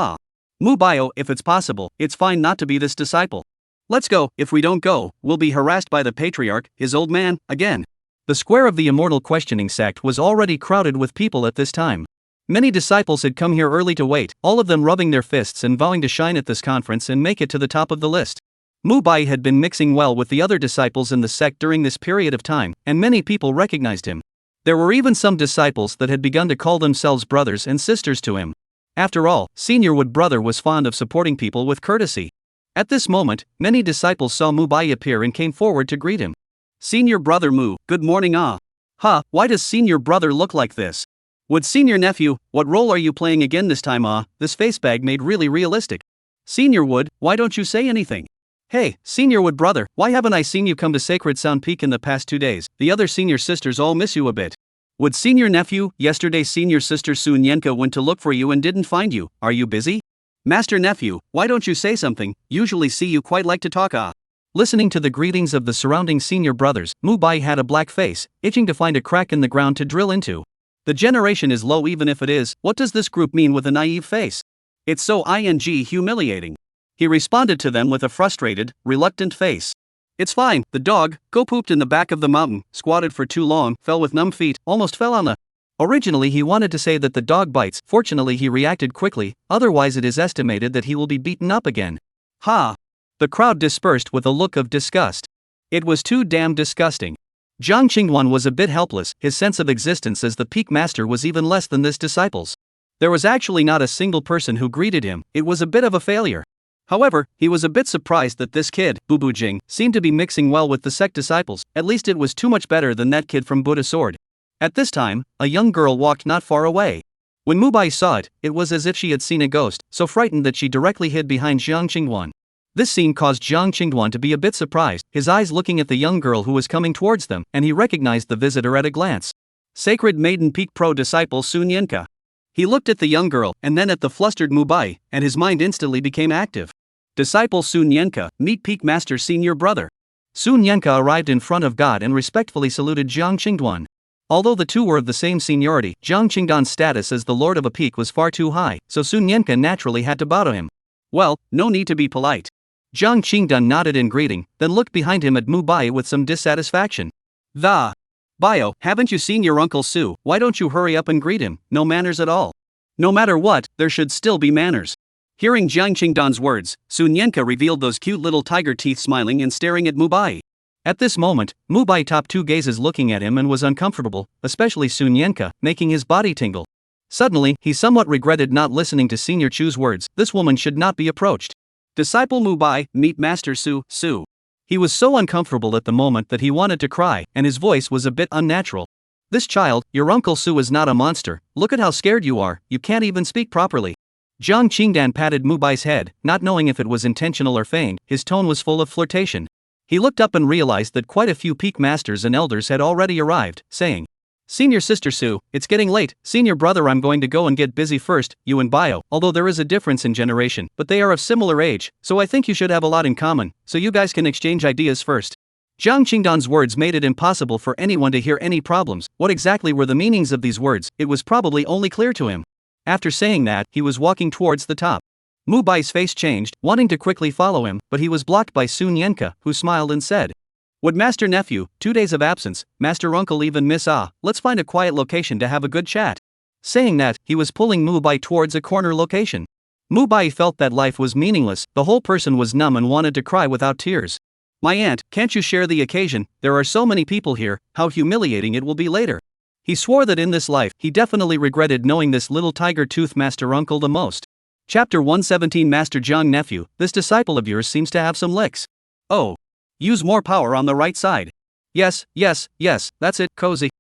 Mubayo, if it's possible, it's fine not to be this disciple. Let's go, if we don't go, we'll be harassed by the patriarch, his old man, again. The square of the Immortal questioning sect was already crowded with people at this time. Many disciples had come here early to wait, all of them rubbing their fists and vowing to shine at this conference and make it to the top of the list. Mubai had been mixing well with the other disciples in the sect during this period of time, and many people recognized him. There were even some disciples that had begun to call themselves brothers and sisters to him. After all, Senior Wood Brother was fond of supporting people with courtesy. At this moment, many disciples saw Mubai appear and came forward to greet him. Senior Brother Mu, good morning why does Senior Brother look like this? Would Senior Nephew, what role are you playing again this time this face bag made really realistic. Senior Wood, why don't you say anything? Hey, Senior Wood Brother, why haven't I seen you come to Sacred Sound Peak in the past 2 days? The other senior sisters all miss you a bit. Would Senior Nephew, yesterday Senior Sister Sunyenka went to look for you and didn't find you, are you busy? Master Nephew, why don't you say something, usually see you quite like to talk Listening to the greetings of the surrounding senior brothers, Mubai had a black face, itching to find a crack in the ground to drill into. The generation is low even if it is, what does this group mean with a naive face? It's so humiliating. He responded to them with a frustrated, reluctant face. It's fine, the dog, pooped in the back of the mountain, squatted for too long, fell with numb feet, almost fell on the... Originally he wanted to say that the dog bites, fortunately he reacted quickly, otherwise it is estimated that he will be beaten up again. Ha! The crowd dispersed with a look of disgust. It was too damn disgusting. Jiang Qingwan was a bit helpless, his sense of existence as the peak master was even less than this disciple's. There was actually not a single person who greeted him, it was a bit of a failure. However, he was a bit surprised that this kid, Bubu Jing, seemed to be mixing well with the sect disciples, at least it was too much better than that kid from Buddha Sword. At this time, a young girl walked not far away. When Mubai saw it, it was as if she had seen a ghost, so frightened that she directly hid behind Jiang Qingwan. This scene caused Jiang Qingwan to be a bit surprised, his eyes looking at the young girl who was coming towards them, and he recognized the visitor at a glance. Sacred Maiden Peak Pro disciple Sun Yenka. He looked at the young girl, and then at the flustered Mubai, and his mind instantly became active. Disciple Sun Yenka, meet Peak Master Senior Brother. Sun Yenka arrived in front of God and respectfully saluted Jiang Qingdan. Although the two were of the same seniority, Jiang Qingdan's status as the lord of a peak was far too high, so Sun Yenka naturally had to bow to him. Well, no need to be polite. Jiang Qingdan nodded in greeting, then looked behind him at Mubai with some dissatisfaction. Bio, haven't you seen your Uncle Su? Why don't you hurry up and greet him? No manners at all. No matter what, there should still be manners. Hearing Jiang Qingdan's words, Sun Yenka revealed those cute little tiger teeth smiling and staring at Mubai. At this moment, Mubai topped two gazes looking at him and was uncomfortable, especially Sun Yenka, making his body tingle. Suddenly, he somewhat regretted not listening to Senior Chu's words, this woman should not be approached. Disciple Mubai, meet Master Su. He was so uncomfortable at the moment that he wanted to cry, and his voice was a bit unnatural. This child, your Uncle Su is not a monster, look at how scared you are, you can't even speak properly. Jiang Qingdan patted Mubai's head, not knowing if it was intentional or feigned, his tone was full of flirtation. He looked up and realized that quite a few peak masters and elders had already arrived, saying, Senior Sister Su, it's getting late, Senior Brother I'm going to go and get busy first, you and Bio, although there is a difference in generation, but they are of similar age, so I think you should have a lot in common, so you guys can exchange ideas first. Jiang Qingdan's words made it impossible for anyone to hear any problems. What exactly were the meanings of these words? It was probably only clear to him. After saying that, he was walking towards the top. Mubai's face changed, wanting to quickly follow him, but he was blocked by Sun Yenka, who smiled and said, Would Master Nephew, 2 days of absence, Master Uncle even miss let's find a quiet location to have a good chat. Saying that, he was pulling Mubai towards a corner location. Mubai felt that life was meaningless, the whole person was numb and wanted to cry without tears. My aunt, can't you share the occasion, there are so many people here, how humiliating it will be later. He swore that in this life, he definitely regretted knowing this little tiger-tooth master uncle the most. Chapter 117 Master Jiang Nephew, this disciple of yours seems to have some licks. Oh. Use more power on the right side. Yes, that's it, cozy.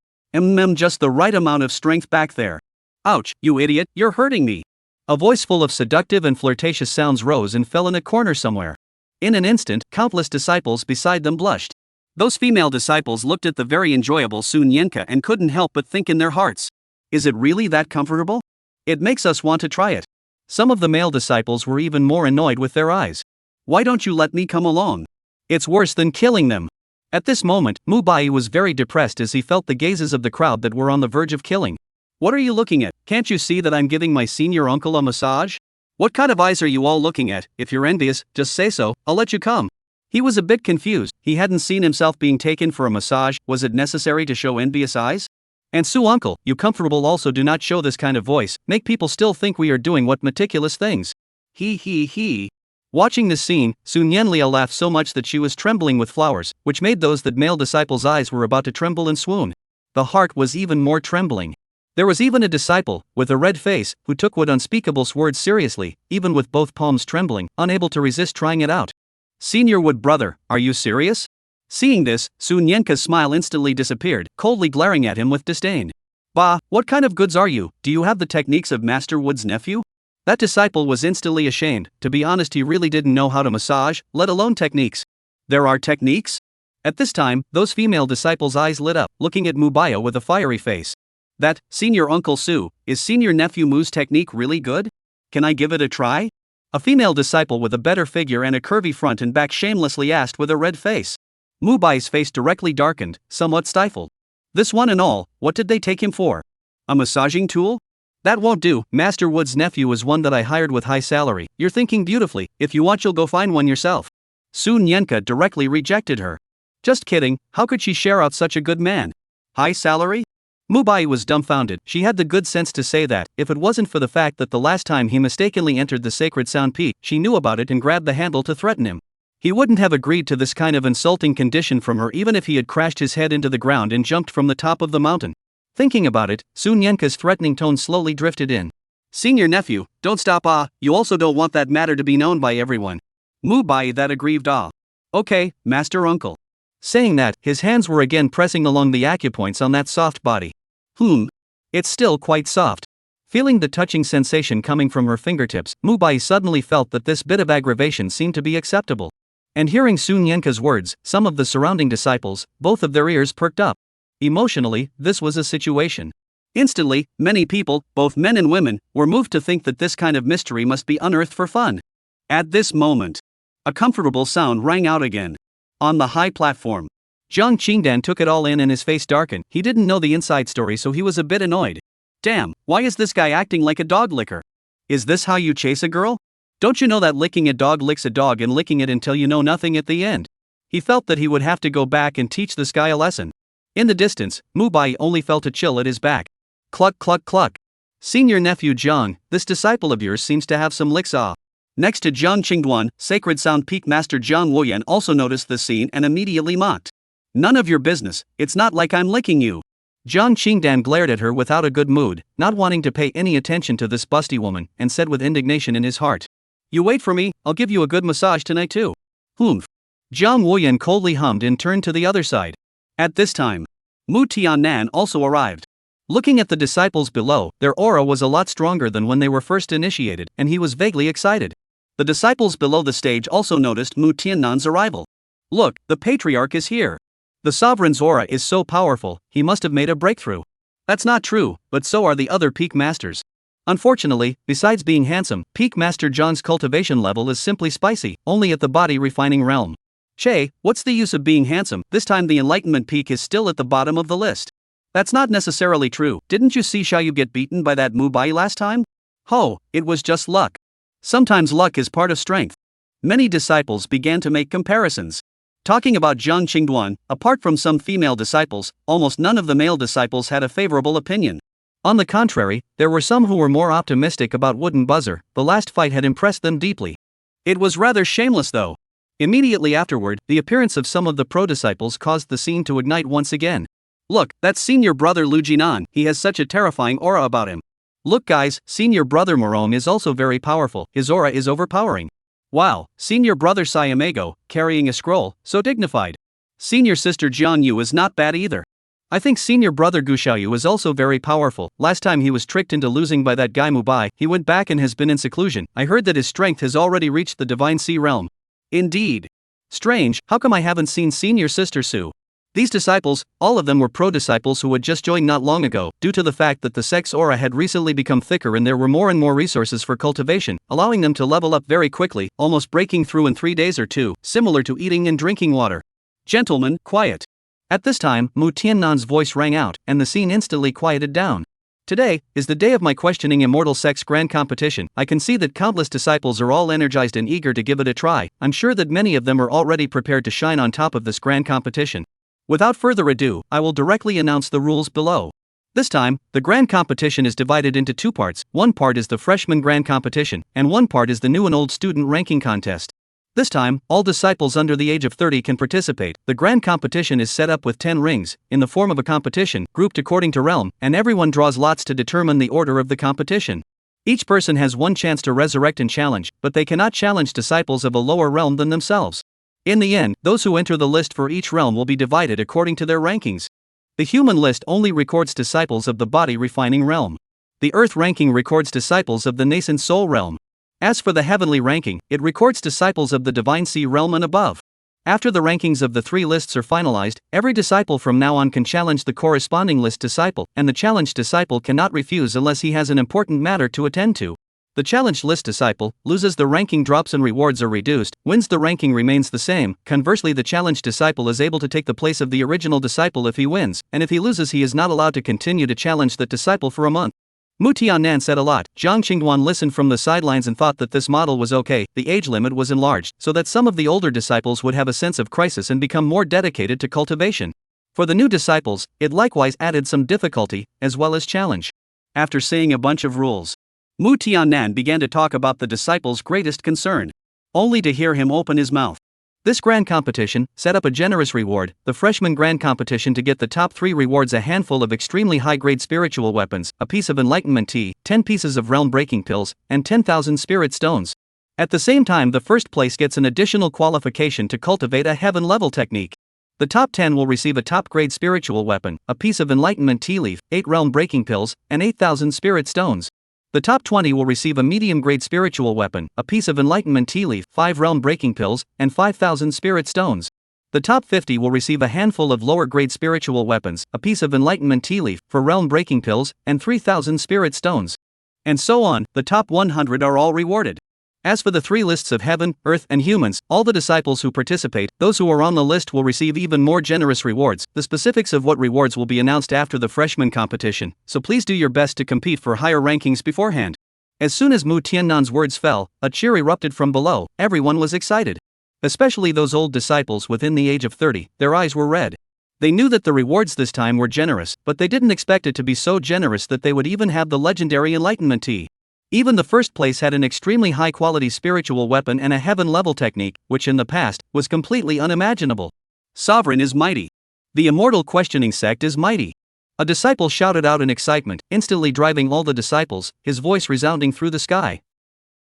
Just the right amount of strength back there. Ouch, you idiot, you're hurting me. A voice full of seductive and flirtatious sounds rose and fell in a corner somewhere. In an instant, countless disciples beside them blushed. Those female disciples looked at the very enjoyable Sun Yenka and couldn't help but think in their hearts. Is it really that comfortable? It makes us want to try it. Some of the male disciples were even more annoyed with their eyes. Why don't you let me come along? It's worse than killing them. At this moment, Mu Bai was very depressed as he felt the gazes of the crowd that were on the verge of killing. What are you looking at? Can't you see that I'm giving my senior uncle a massage? What kind of eyes are you all looking at? If you're envious, just say so, I'll let you come. He was a bit confused, he hadn't seen himself being taken for a massage. Was it necessary to show envious eyes? And Su uncle, you comfortable also do not show this kind of voice, make people still think we are doing what meticulous things. He. Watching this scene, Sun Yenlia laughed so much that she was trembling with flowers, which made those that male disciples' eyes were about to tremble and swoon. The heart was even more trembling. There was even a disciple, with a red face, who took what unspeakable words seriously, even with both palms trembling, unable to resist trying it out. Senior Wood brother, are you serious? Seeing this, Sun Yenka's smile instantly disappeared, coldly glaring at him with disdain. Bah, what kind of goods are you? Do you have the techniques of Master Wood's nephew? That disciple was instantly ashamed. To be honest, he really didn't know how to massage, let alone techniques. There are techniques? At this time, those female disciples' eyes lit up, looking at Mubaya with a fiery face. That, Senior Uncle Su, is Senior Nephew Mu's technique really good? Can I give it a try? A female disciple with a better figure and a curvy front and back shamelessly asked with a red face. Mubai's face directly darkened, somewhat stifled. This one and all, what did they take him for? A massaging tool? That won't do. Master Wood's nephew is one that I hired with high salary. You're thinking beautifully. If you want, you'll go find one yourself. Sun Yenka directly rejected her. Just kidding, how could she share out such a good man? High salary? Mubai was dumbfounded. She had the good sense to say that, if it wasn't for the fact that the last time he mistakenly entered the sacred sound peak, she knew about it and grabbed the handle to threaten him. He wouldn't have agreed to this kind of insulting condition from her even if he had crashed his head into the ground and jumped from the top of the mountain. Thinking about it, Sun Yenka's threatening tone slowly drifted in. Senior nephew, don't stop. You also don't want that matter to be known by everyone. Mubai that aggrieved. Okay, master uncle. Saying that, his hands were again pressing along the acupoints on that soft body. It's still quite soft. Feeling the touching sensation coming from her fingertips, Mubai suddenly felt that this bit of aggravation seemed to be acceptable. And hearing Sun Yenka's words, some of the surrounding disciples, both of their ears perked up. Emotionally, this was a situation. Instantly, many people, both men and women, were moved to think that this kind of mystery must be unearthed for fun. At this moment, a comfortable sound rang out again. On the high platform, Zhang Qingdan took it all in and his face darkened. He didn't know the inside story, so he was a bit annoyed. Damn, why is this guy acting like a dog licker? Is this how you chase a girl? Don't you know that licking a dog licks a dog and licking it until you know nothing at the end? He felt that he would have to go back and teach this guy a lesson. In the distance, Mubai only felt a chill at his back. Cluck cluck cluck. Senior nephew Zhang, this disciple of yours seems to have some licks. Next to Zhang Qingduan, Sacred Sound Peak Master Zhang Wuyan also noticed the scene and immediately mocked. None of your business, it's not like I'm licking you. Zhang Qingdan glared at her without a good mood, not wanting to pay any attention to this busty woman, and said with indignation in his heart. You wait for me, I'll give you a good massage tonight too. Zhang Wuyan coldly hummed and turned to the other side. At this time, Mu Tiannan also arrived. Looking at the disciples below, their aura was a lot stronger than when they were first initiated, and he was vaguely excited. The disciples below the stage also noticed Mu Tiannan's arrival. Look, the patriarch is here. The sovereign's aura is so powerful, he must have made a breakthrough. That's not true, but so are the other peak masters. Unfortunately, besides being handsome, peak master Zhang's cultivation level is simply spicy, only at the body refining realm. Che, what's the use of being handsome? This time the enlightenment peak is still at the bottom of the list. That's not necessarily true. Didn't you see Xiaoyu get beaten by that Mubai last time? It was just luck. Sometimes luck is part of strength. Many disciples began to make comparisons. Talking about Zhang Qingduan, apart from some female disciples, almost none of the male disciples had a favorable opinion. On the contrary, there were some who were more optimistic about Wooden Buzzer. The last fight had impressed them deeply. It was rather shameless though. Immediately afterward, the appearance of some of the pro-disciples caused the scene to ignite once again. Look, that's senior brother Lu Jinan, he has such a terrifying aura about him. Look guys, senior brother Morome is also very powerful, his aura is overpowering. Wow, senior brother Sayamago, carrying a scroll, so dignified. Senior sister Jian Yu is not bad either. I think senior brother Gu Xiaoyu is also very powerful. Last time he was tricked into losing by that guy Mubai, he went back and has been in seclusion. I heard that his strength has already reached the Divine Sea realm. Indeed. Strange, how come I haven't seen senior sister Su? These disciples, all of them were pro-disciples who had just joined not long ago, due to the fact that the sect's aura had recently become thicker and there were more and more resources for cultivation, allowing them to level up very quickly, almost breaking through in 3 days or 2, similar to eating and drinking water. Gentlemen, quiet. At this time, Mu Tiannan's voice rang out, and the scene instantly quieted down. Today is the day of my questioning Immortal Sect's grand competition. I can see that countless disciples are all energized and eager to give it a try. I'm sure that many of them are already prepared to shine on top of this grand competition. Without further ado, I will directly announce the rules below. This time, the grand competition is divided into 2 parts. One part is the freshman grand competition, and one part is the new and old student ranking contest. This time, all disciples under the age of 30 can participate. The grand competition is set up with 10 rings, in the form of a competition, grouped according to realm, and everyone draws lots to determine the order of the competition. Each person has 1 chance to resurrect and challenge, but they cannot challenge disciples of a lower realm than themselves. In the end, those who enter the list for each realm will be divided according to their rankings. The human list only records disciples of the body refining realm. The earth ranking records disciples of the nascent soul realm. As for the heavenly ranking, it records disciples of the divine sea realm and above. After the rankings of the 3 lists are finalized, every disciple from now on can challenge the corresponding list disciple, and the challenged disciple cannot refuse unless he has an important matter to attend to. The challenged list disciple loses, the ranking drops and rewards are reduced, wins, the ranking remains the same. Conversely, the challenged disciple is able to take the place of the original disciple if he wins, and if he loses he is not allowed to continue to challenge that disciple for a month. Mu Tiannan said a lot. Zhang Qingduan listened from the sidelines and thought that this model was okay. The age limit was enlarged, so that some of the older disciples would have a sense of crisis and become more dedicated to cultivation. For the new disciples, it likewise added some difficulty, as well as challenge. After saying a bunch of rules, Mu Tiannan began to talk about the disciple's greatest concern, only to hear him open his mouth. This grand competition set up a generous reward, the freshman grand competition, to get the top 3 rewards: a handful of extremely high-grade spiritual weapons, a piece of enlightenment tea, 10 pieces of realm-breaking pills, and 10,000 spirit stones. At the same time, the first place gets an additional qualification to cultivate a heaven-level technique. The top 10 will receive a top-grade spiritual weapon, a piece of enlightenment tea leaf, 8 realm-breaking pills, and 8,000 spirit stones. The top 20 will receive a medium-grade spiritual weapon, a piece of enlightenment tea leaf, 5 realm-breaking pills, and 5,000 spirit stones. The top 50 will receive a handful of lower-grade spiritual weapons, a piece of enlightenment tea leaf, 4 realm-breaking pills, and 3,000 spirit stones. And so on. The top 100 are all rewarded. As for the 3 lists of heaven, earth, and humans, all the disciples who participate, those who are on the list, will receive even more generous rewards. The specifics of what rewards will be announced after the freshman competition, so please do your best to compete for higher rankings beforehand. As soon as Mu Tiannan's words fell, a cheer erupted from below. Everyone was excited. Especially those old disciples within the age of 30, their eyes were red. They knew that the rewards this time were generous, but they didn't expect it to be so generous that they would even have the legendary enlightenment tea. Even the first place had an extremely high-quality spiritual weapon and a heaven-level technique, which in the past was completely unimaginable. Sovereign is mighty. The Immortal questioning sect is mighty. A disciple shouted out in excitement, instantly driving all the disciples, his voice resounding through the sky.